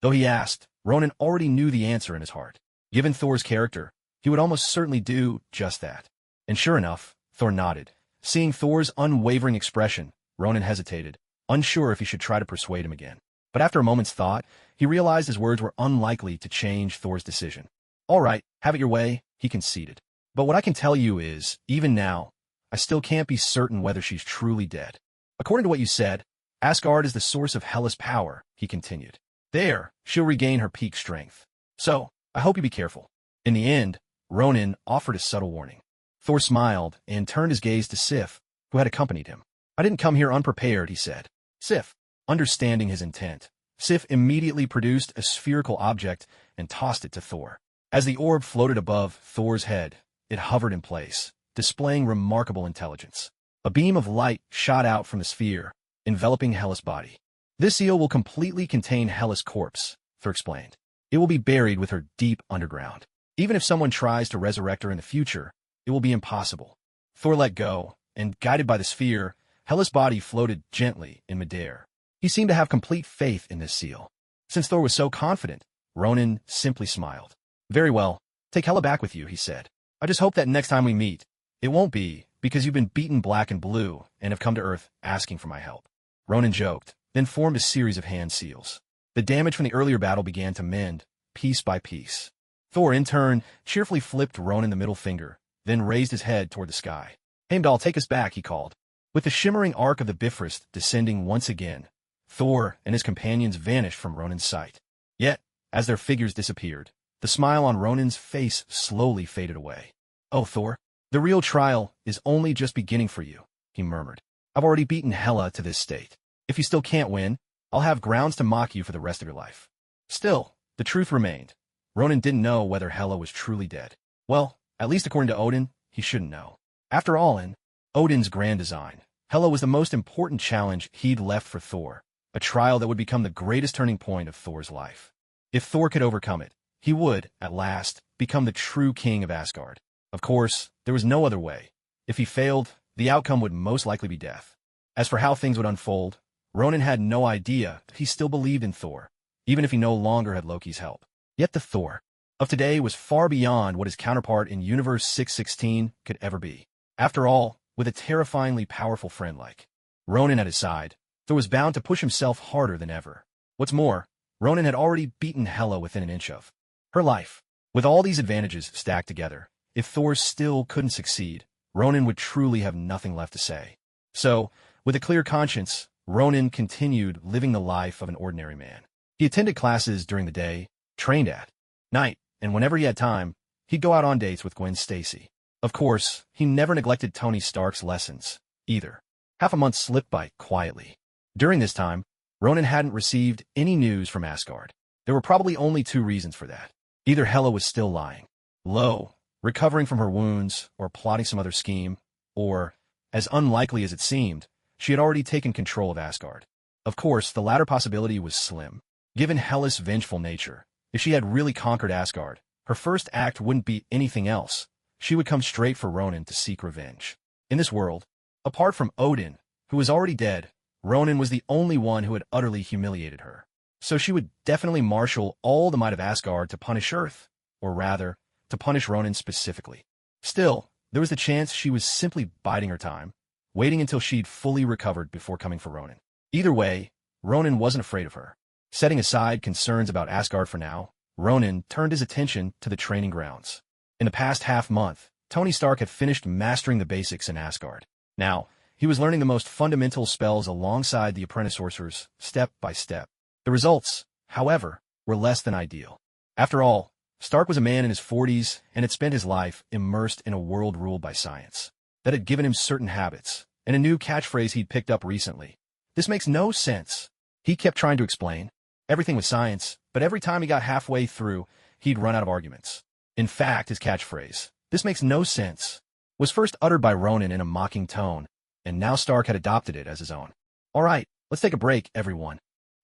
Though he asked, Ronan already knew the answer in his heart. Given Thor's character, he would almost certainly do just that. And sure enough, Thor nodded. Seeing Thor's unwavering expression, Ronan hesitated, unsure if he should try to persuade him again. But after a moment's thought, he realized his words were unlikely to change Thor's decision. All right, have it your way, he conceded. But what I can tell you is, even now, I still can't be certain whether she's truly dead. According to what you said, Asgard is the source of Hela's power, he continued. There, she'll regain her peak strength. So, I hope you be careful. In the end, Ronan offered a subtle warning. Thor smiled and turned his gaze to Sif, who had accompanied him. I didn't come here unprepared, he said. Sif, understanding his intent, Sif immediately produced a spherical object and tossed it to Thor. As the orb floated above Thor's head, it hovered in place, displaying remarkable intelligence. A beam of light shot out from the sphere, enveloping Hela's body. This eel will completely contain Hela's corpse, Thor explained. It will be buried with her deep underground. Even if someone tries to resurrect her in the future, it will be impossible. Thor let go, and guided by the sphere, Hela's body floated gently in midair. He seemed to have complete faith in this seal. Since Thor was so confident, Ronan simply smiled. Very well, take Hela back with you, he said. I just hope that next time we meet, it won't be because you've been beaten black and blue and have come to Earth asking for my help. Ronan joked, then formed a series of hand seals. The damage from the earlier battle began to mend, piece by piece. Thor, in turn, cheerfully flipped Ronan the middle finger, then raised his head toward the sky. Heimdall, take us back, he called. With the shimmering arc of the Bifrost descending once again, Thor and his companions vanished from Ronan's sight. Yet, as their figures disappeared, the smile on Ronan's face slowly faded away. Oh, Thor, the real trial is only just beginning for you, he murmured. I've already beaten Hela to this state. If you still can't win, I'll have grounds to mock you for the rest of your life. Still, the truth remained. Ronan didn't know whether Hela was truly dead. Well, at least according to Odin, he shouldn't know. After all, in Odin's grand design, Hela was the most important challenge he'd left for Thor, a trial that would become the greatest turning point of Thor's life. If Thor could overcome it, he would, at last, become the true king of Asgard. Of course, there was no other way. If he failed, the outcome would most likely be death. As for how things would unfold, Ronan had no idea that he still believed in Thor, even if he no longer had Loki's help. Yet the Thor of today was far beyond what his counterpart in Universe 616 could ever be. After all, with a terrifyingly powerful friend like Ronan at his side, Thor was bound to push himself harder than ever. What's more, Ronan had already beaten Hela within an inch of her life. With all these advantages stacked together, if Thor still couldn't succeed, Ronan would truly have nothing left to say. So, with a clear conscience, Ronan continued living the life of an ordinary man. He attended classes during the day, trained at night, and whenever he had time, he'd go out on dates with Gwen Stacy. Of course, he never neglected Tony Stark's lessons, either. Half a month slipped by quietly. During this time, Ronan hadn't received any news from Asgard. There were probably only two reasons for that. Either Hela was still lying low, recovering from her wounds, or plotting some other scheme, or, as unlikely as it seemed, she had already taken control of Asgard. Of course, the latter possibility was slim. Given Hela's vengeful nature, if she had really conquered Asgard, her first act wouldn't be anything else. She would come straight for Ronan to seek revenge. In this world, apart from Odin, who was already dead, Ronan was the only one who had utterly humiliated her. So she would definitely marshal all the might of Asgard to punish Earth, or rather, to punish Ronan specifically. Still, there was the chance she was simply biding her time, waiting until she'd fully recovered before coming for Ronan. Either way, Ronan wasn't afraid of her. Setting aside concerns about Asgard for now, Ronan turned his attention to the training grounds. In the past half-month, Tony Stark had finished mastering the basics in Asgard. Now, he was learning the most fundamental spells alongside the apprentice sorcerers, step by step. The results, however, were less than ideal. After all, Stark was a man in his 40s and had spent his life immersed in a world ruled by science that had given him certain habits and a new catchphrase he'd picked up recently. This makes no sense. He kept trying to explain. Everything was science, but every time he got halfway through, he'd run out of arguments. In fact, his catchphrase, "This makes no sense," was first uttered by Ronan in a mocking tone, and now Stark had adopted it as his own. "All right, let's take a break, everyone.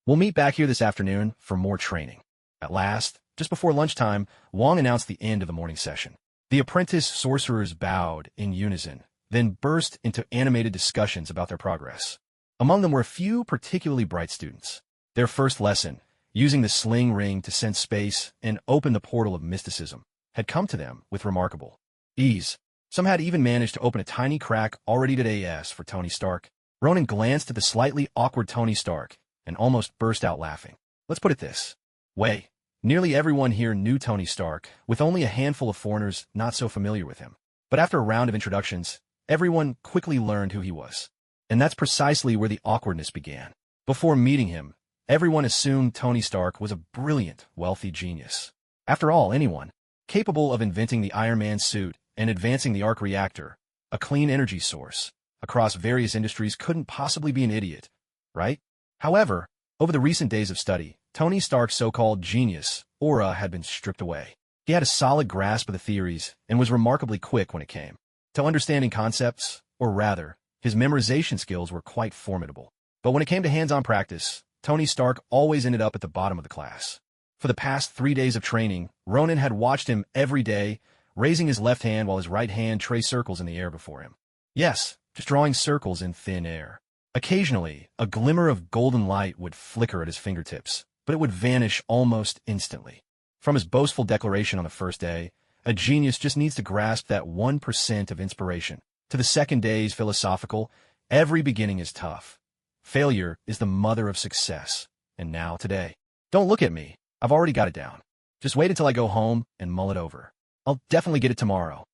We'll meet back here this afternoon for more training." At last, just before lunchtime, Wong announced the end of the morning session. The apprentice sorcerers bowed in unison, then burst into animated discussions about their progress. Among them were a few particularly bright students. Their first lesson, using the sling ring to sense space and open the portal of mysticism, had come to them with remarkable ease. Some had even managed to open a tiny crack already at AS for Tony Stark. Ronan glanced at the slightly awkward Tony Stark and almost burst out laughing. Let's put it this way. Nearly everyone here knew Tony Stark, with only a handful of foreigners not so familiar with him. But after a round of introductions, everyone quickly learned who he was. And that's precisely where the awkwardness began. Before meeting him, everyone assumed Tony Stark was a brilliant, wealthy genius. After all, anyone capable of inventing the Iron Man suit and advancing the arc reactor, a clean energy source, across various industries couldn't possibly be an idiot, right? However, over the recent days of study, Tony Stark's so-called genius aura had been stripped away. He had a solid grasp of the theories and was remarkably quick when it came to understanding concepts, or rather, his memorization skills were quite formidable. But when it came to hands-on practice, Tony Stark always ended up at the bottom of the class. For the past 3 days of training, Ronan had watched him every day, raising his left hand while his right hand traced circles in the air before him. Yes, just drawing circles in thin air. Occasionally, a glimmer of golden light would flicker at his fingertips, but it would vanish almost instantly. From his boastful declaration on the first day, a genius just needs to grasp that 1% of inspiration. To the second day's philosophical, every beginning is tough. Failure is the mother of success. And now today. Don't look at me. I've already got it down. Just wait until I go home and mull it over. I'll definitely get it tomorrow.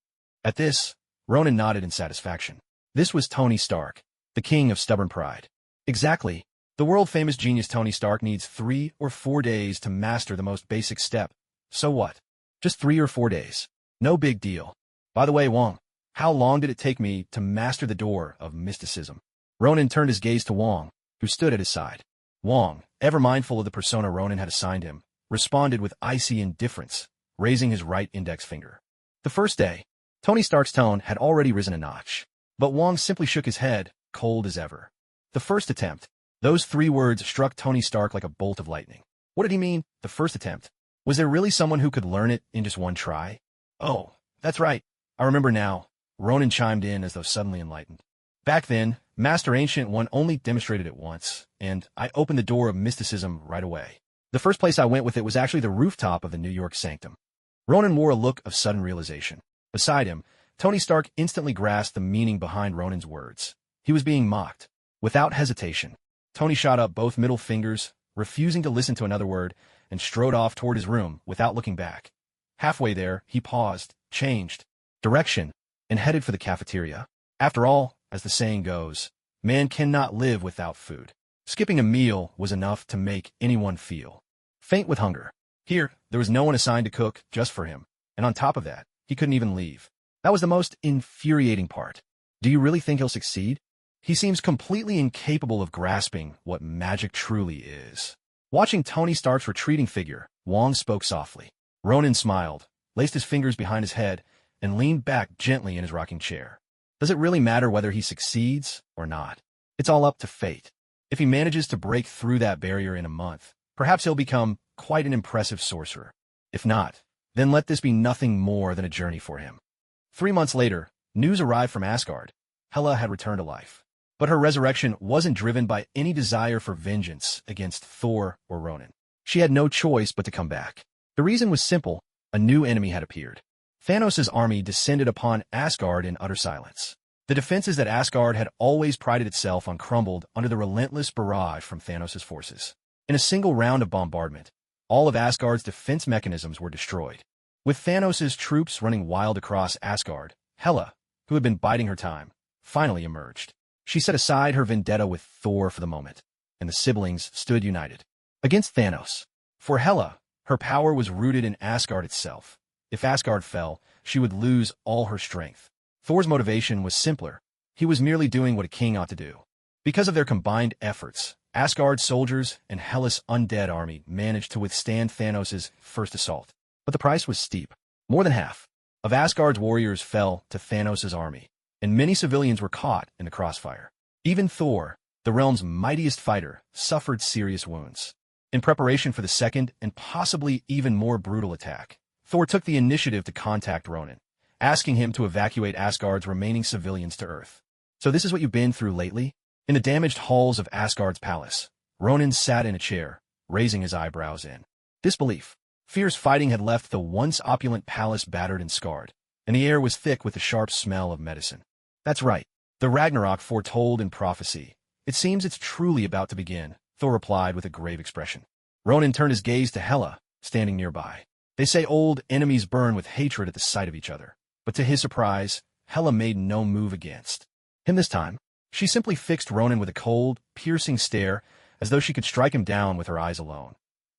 At this, Ronan nodded in satisfaction. This was Tony Stark, the king of stubborn pride. Exactly. The world-famous genius Tony Stark needs 3 or 4 days to master the most basic step. So what? Just 3 or 4 days. No big deal. By the way, Wong, how long did it take me to master the door of mysticism? Ronan turned his gaze to Wong, who stood at his side. Wong, ever mindful of the persona Ronan had assigned him, responded with icy indifference, raising his right index finger. The first day, Tony Stark's tone had already risen a notch, but Wong simply shook his head, cold as ever. The first attempt. Those 3 words struck Tony Stark like a bolt of lightning. What did he mean, the first attempt? Was there really someone who could learn it in just one try? Oh, that's right. I remember now. Ronan chimed in as though suddenly enlightened. Back then, Master Ancient One only demonstrated it once, and I opened the door of mysticism right away. The first place I went with it was actually the rooftop of the New York Sanctum. Ronan wore a look of sudden realization. Beside him, Tony Stark instantly grasped the meaning behind Ronan's words. He was being mocked. Without hesitation, Tony shot up both middle fingers, refusing to listen to another word, and strode off toward his room without looking back. Halfway there, he paused, changed direction, and headed for the cafeteria. After all, as the saying goes, man cannot live without food. Skipping a meal was enough to make anyone feel faint with hunger. Here, there was no one assigned to cook just for him, and on top of that, he couldn't even leave. That was the most infuriating part. Do you really think he'll succeed? He seems completely incapable of grasping what magic truly is. Watching Tony Stark's retreating figure, Wong spoke softly. Ronan smiled, laced his fingers behind his head, and leaned back gently in his rocking chair. Does it really matter whether he succeeds or not? It's all up to fate. If he manages to break through that barrier in a month, perhaps he'll become quite an impressive sorcerer. If not, then let this be nothing more than a journey for him. 3 months later, news arrived from Asgard. Hela had returned to life. But her resurrection wasn't driven by any desire for vengeance against Thor or Ronan. She had no choice but to come back. The reason was simple. A new enemy had appeared. Thanos' army descended upon Asgard in utter silence. The defenses that Asgard had always prided itself on crumbled under the relentless barrage from Thanos' forces. In a single round of bombardment, all of Asgard's defense mechanisms were destroyed. With Thanos' troops running wild across Asgard, Hela, who had been biding her time, finally emerged. She set aside her vendetta with Thor for the moment, and the siblings stood united against Thanos. For Hela, Her power was rooted in Asgard itself. If Asgard fell, she would lose all her strength. Thor's motivation was simpler. He was merely doing what a king ought to do. Because of their combined efforts, Asgard's soldiers and Hellas' undead army managed to withstand Thanos' first assault. But the price was steep. More than half of Asgard's warriors fell to Thanos' army, and many civilians were caught in the crossfire. Even Thor, the realm's mightiest fighter, suffered serious wounds. In preparation for the second and possibly even more brutal attack, Thor took the initiative to contact Ronan, asking him to evacuate Asgard's remaining civilians to Earth. So this is what you've been through lately? In the damaged halls of Asgard's palace, Ronan sat in a chair, raising his eyebrows in disbelief. Fierce fighting had left the once opulent palace battered and scarred, and the air was thick with the sharp smell of medicine. That's right, the Ragnarok foretold in prophecy. It seems it's truly about to begin, Thor replied with a grave expression. Ronan turned his gaze to Hela, standing nearby. They say old enemies burn with hatred at the sight of each other, but to his surprise, Hela made no move against him this time. She simply fixed Ronan with a cold, piercing stare, as though she could strike him down with her eyes alone.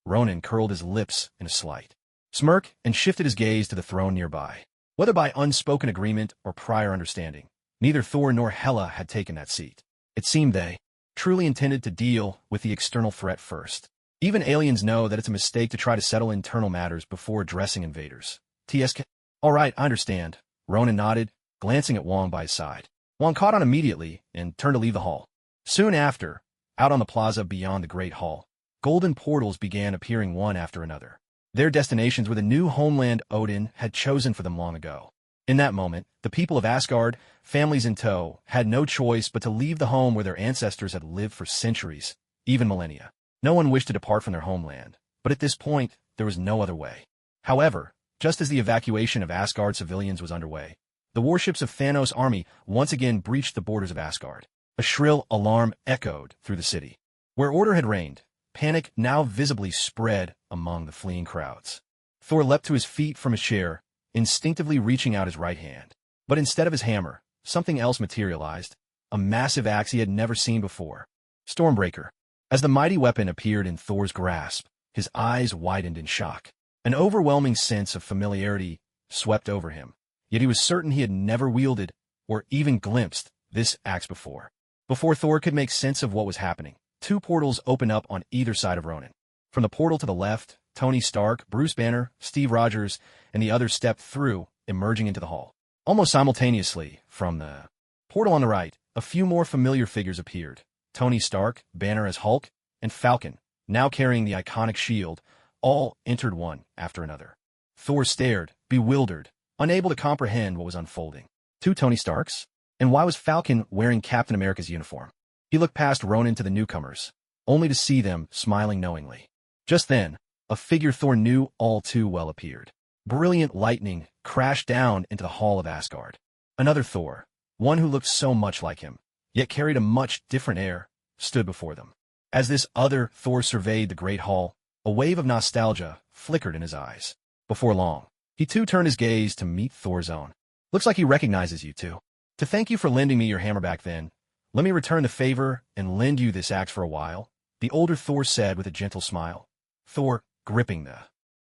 Ronan curled his lips in a slight smirk and shifted his gaze to the throne nearby. Whether by unspoken agreement or prior understanding, neither Thor nor Hela had taken that seat. It seemed they truly intended to deal with the external threat first. Even aliens know that it's a mistake to try to settle internal matters before addressing invaders. TSK. All right, I understand. Ronan nodded, glancing at Wong by his side. Wong caught on immediately and turned to leave the hall. Soon after, out on the plaza beyond the Great Hall, golden portals began appearing one after another. Their destinations were the new homeland Odin had chosen for them long ago. In that moment, the people of Asgard, families in tow, had no choice but to leave the home where their ancestors had lived for centuries, even millennia. No one wished to depart from their homeland, but at this point, there was no other way. However, just as the evacuation of Asgard civilians was underway, the warships of Thanos' army once again breached the borders of Asgard. A shrill alarm echoed through the city. Where order had reigned, panic now visibly spread among the fleeing crowds. Thor leapt to his feet from his chair, instinctively reaching out his right hand. But instead of his hammer, something else materialized, a massive axe he had never seen before. Stormbreaker. As the mighty weapon appeared in Thor's grasp, his eyes widened in shock. An overwhelming sense of familiarity swept over him, yet he was certain he had never wielded, or even glimpsed, this axe before. Before Thor could make sense of what was happening, two portals opened up on either side of Ronan. From the portal to the left, Tony Stark, Bruce Banner, Steve Rogers, and the others stepped through, emerging into the hall. Almost simultaneously, from the portal on the right, a few more familiar figures appeared. Tony Stark, Banner as Hulk, and Falcon, now carrying the iconic shield, all entered one after another. Thor stared, bewildered, unable to comprehend what was unfolding. Two Tony Starks? And why was Falcon wearing Captain America's uniform? He looked past Ronan to the newcomers, only to see them smiling knowingly. Just then, a figure Thor knew all too well appeared. Brilliant lightning crashed down into the hall of Asgard. Another Thor, one who looked so much like him, yet carried a much different air, stood before them. As this other Thor surveyed the great hall, a wave of nostalgia flickered in his eyes. Before long, he too turned his gaze to meet Thor's own. Looks like he recognizes you two. To thank you for lending me your hammer back then, let me return the favor and lend you this axe for a while, the older Thor said with a gentle smile. Thor, gripping the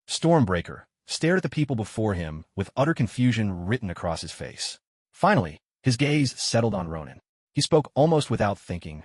Stormbreaker, stared at the people before him with utter confusion written across his face. Finally, his gaze settled on Ronan. He spoke almost without thinking.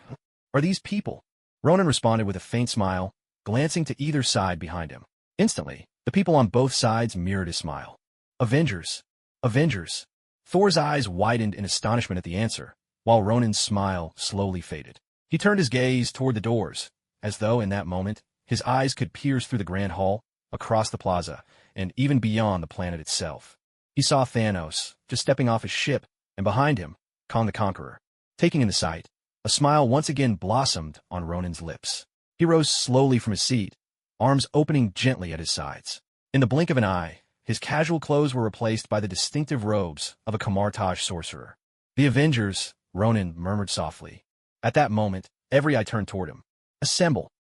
Are these people? Ronan responded with a faint smile, glancing to either side behind him. Instantly, the people on both sides mirrored his smile. Avengers! Avengers! Thor's eyes widened in astonishment at the answer, while Ronan's smile slowly faded. He turned his gaze toward the doors, as though in that moment, his eyes could pierce through the grand hall, across the plaza, and even beyond the planet itself. He saw Thanos, just stepping off his ship, and behind him, Kong the Conqueror. Taking in the sight, a smile once again blossomed on Ronan's lips. He rose slowly from his seat, arms opening gently at his sides. In the blink of an eye, his casual clothes were replaced by the distinctive robes of a Kamartaj sorcerer. The Avengers, Ronan murmured softly. At that moment, every eye turned toward him. Assemble.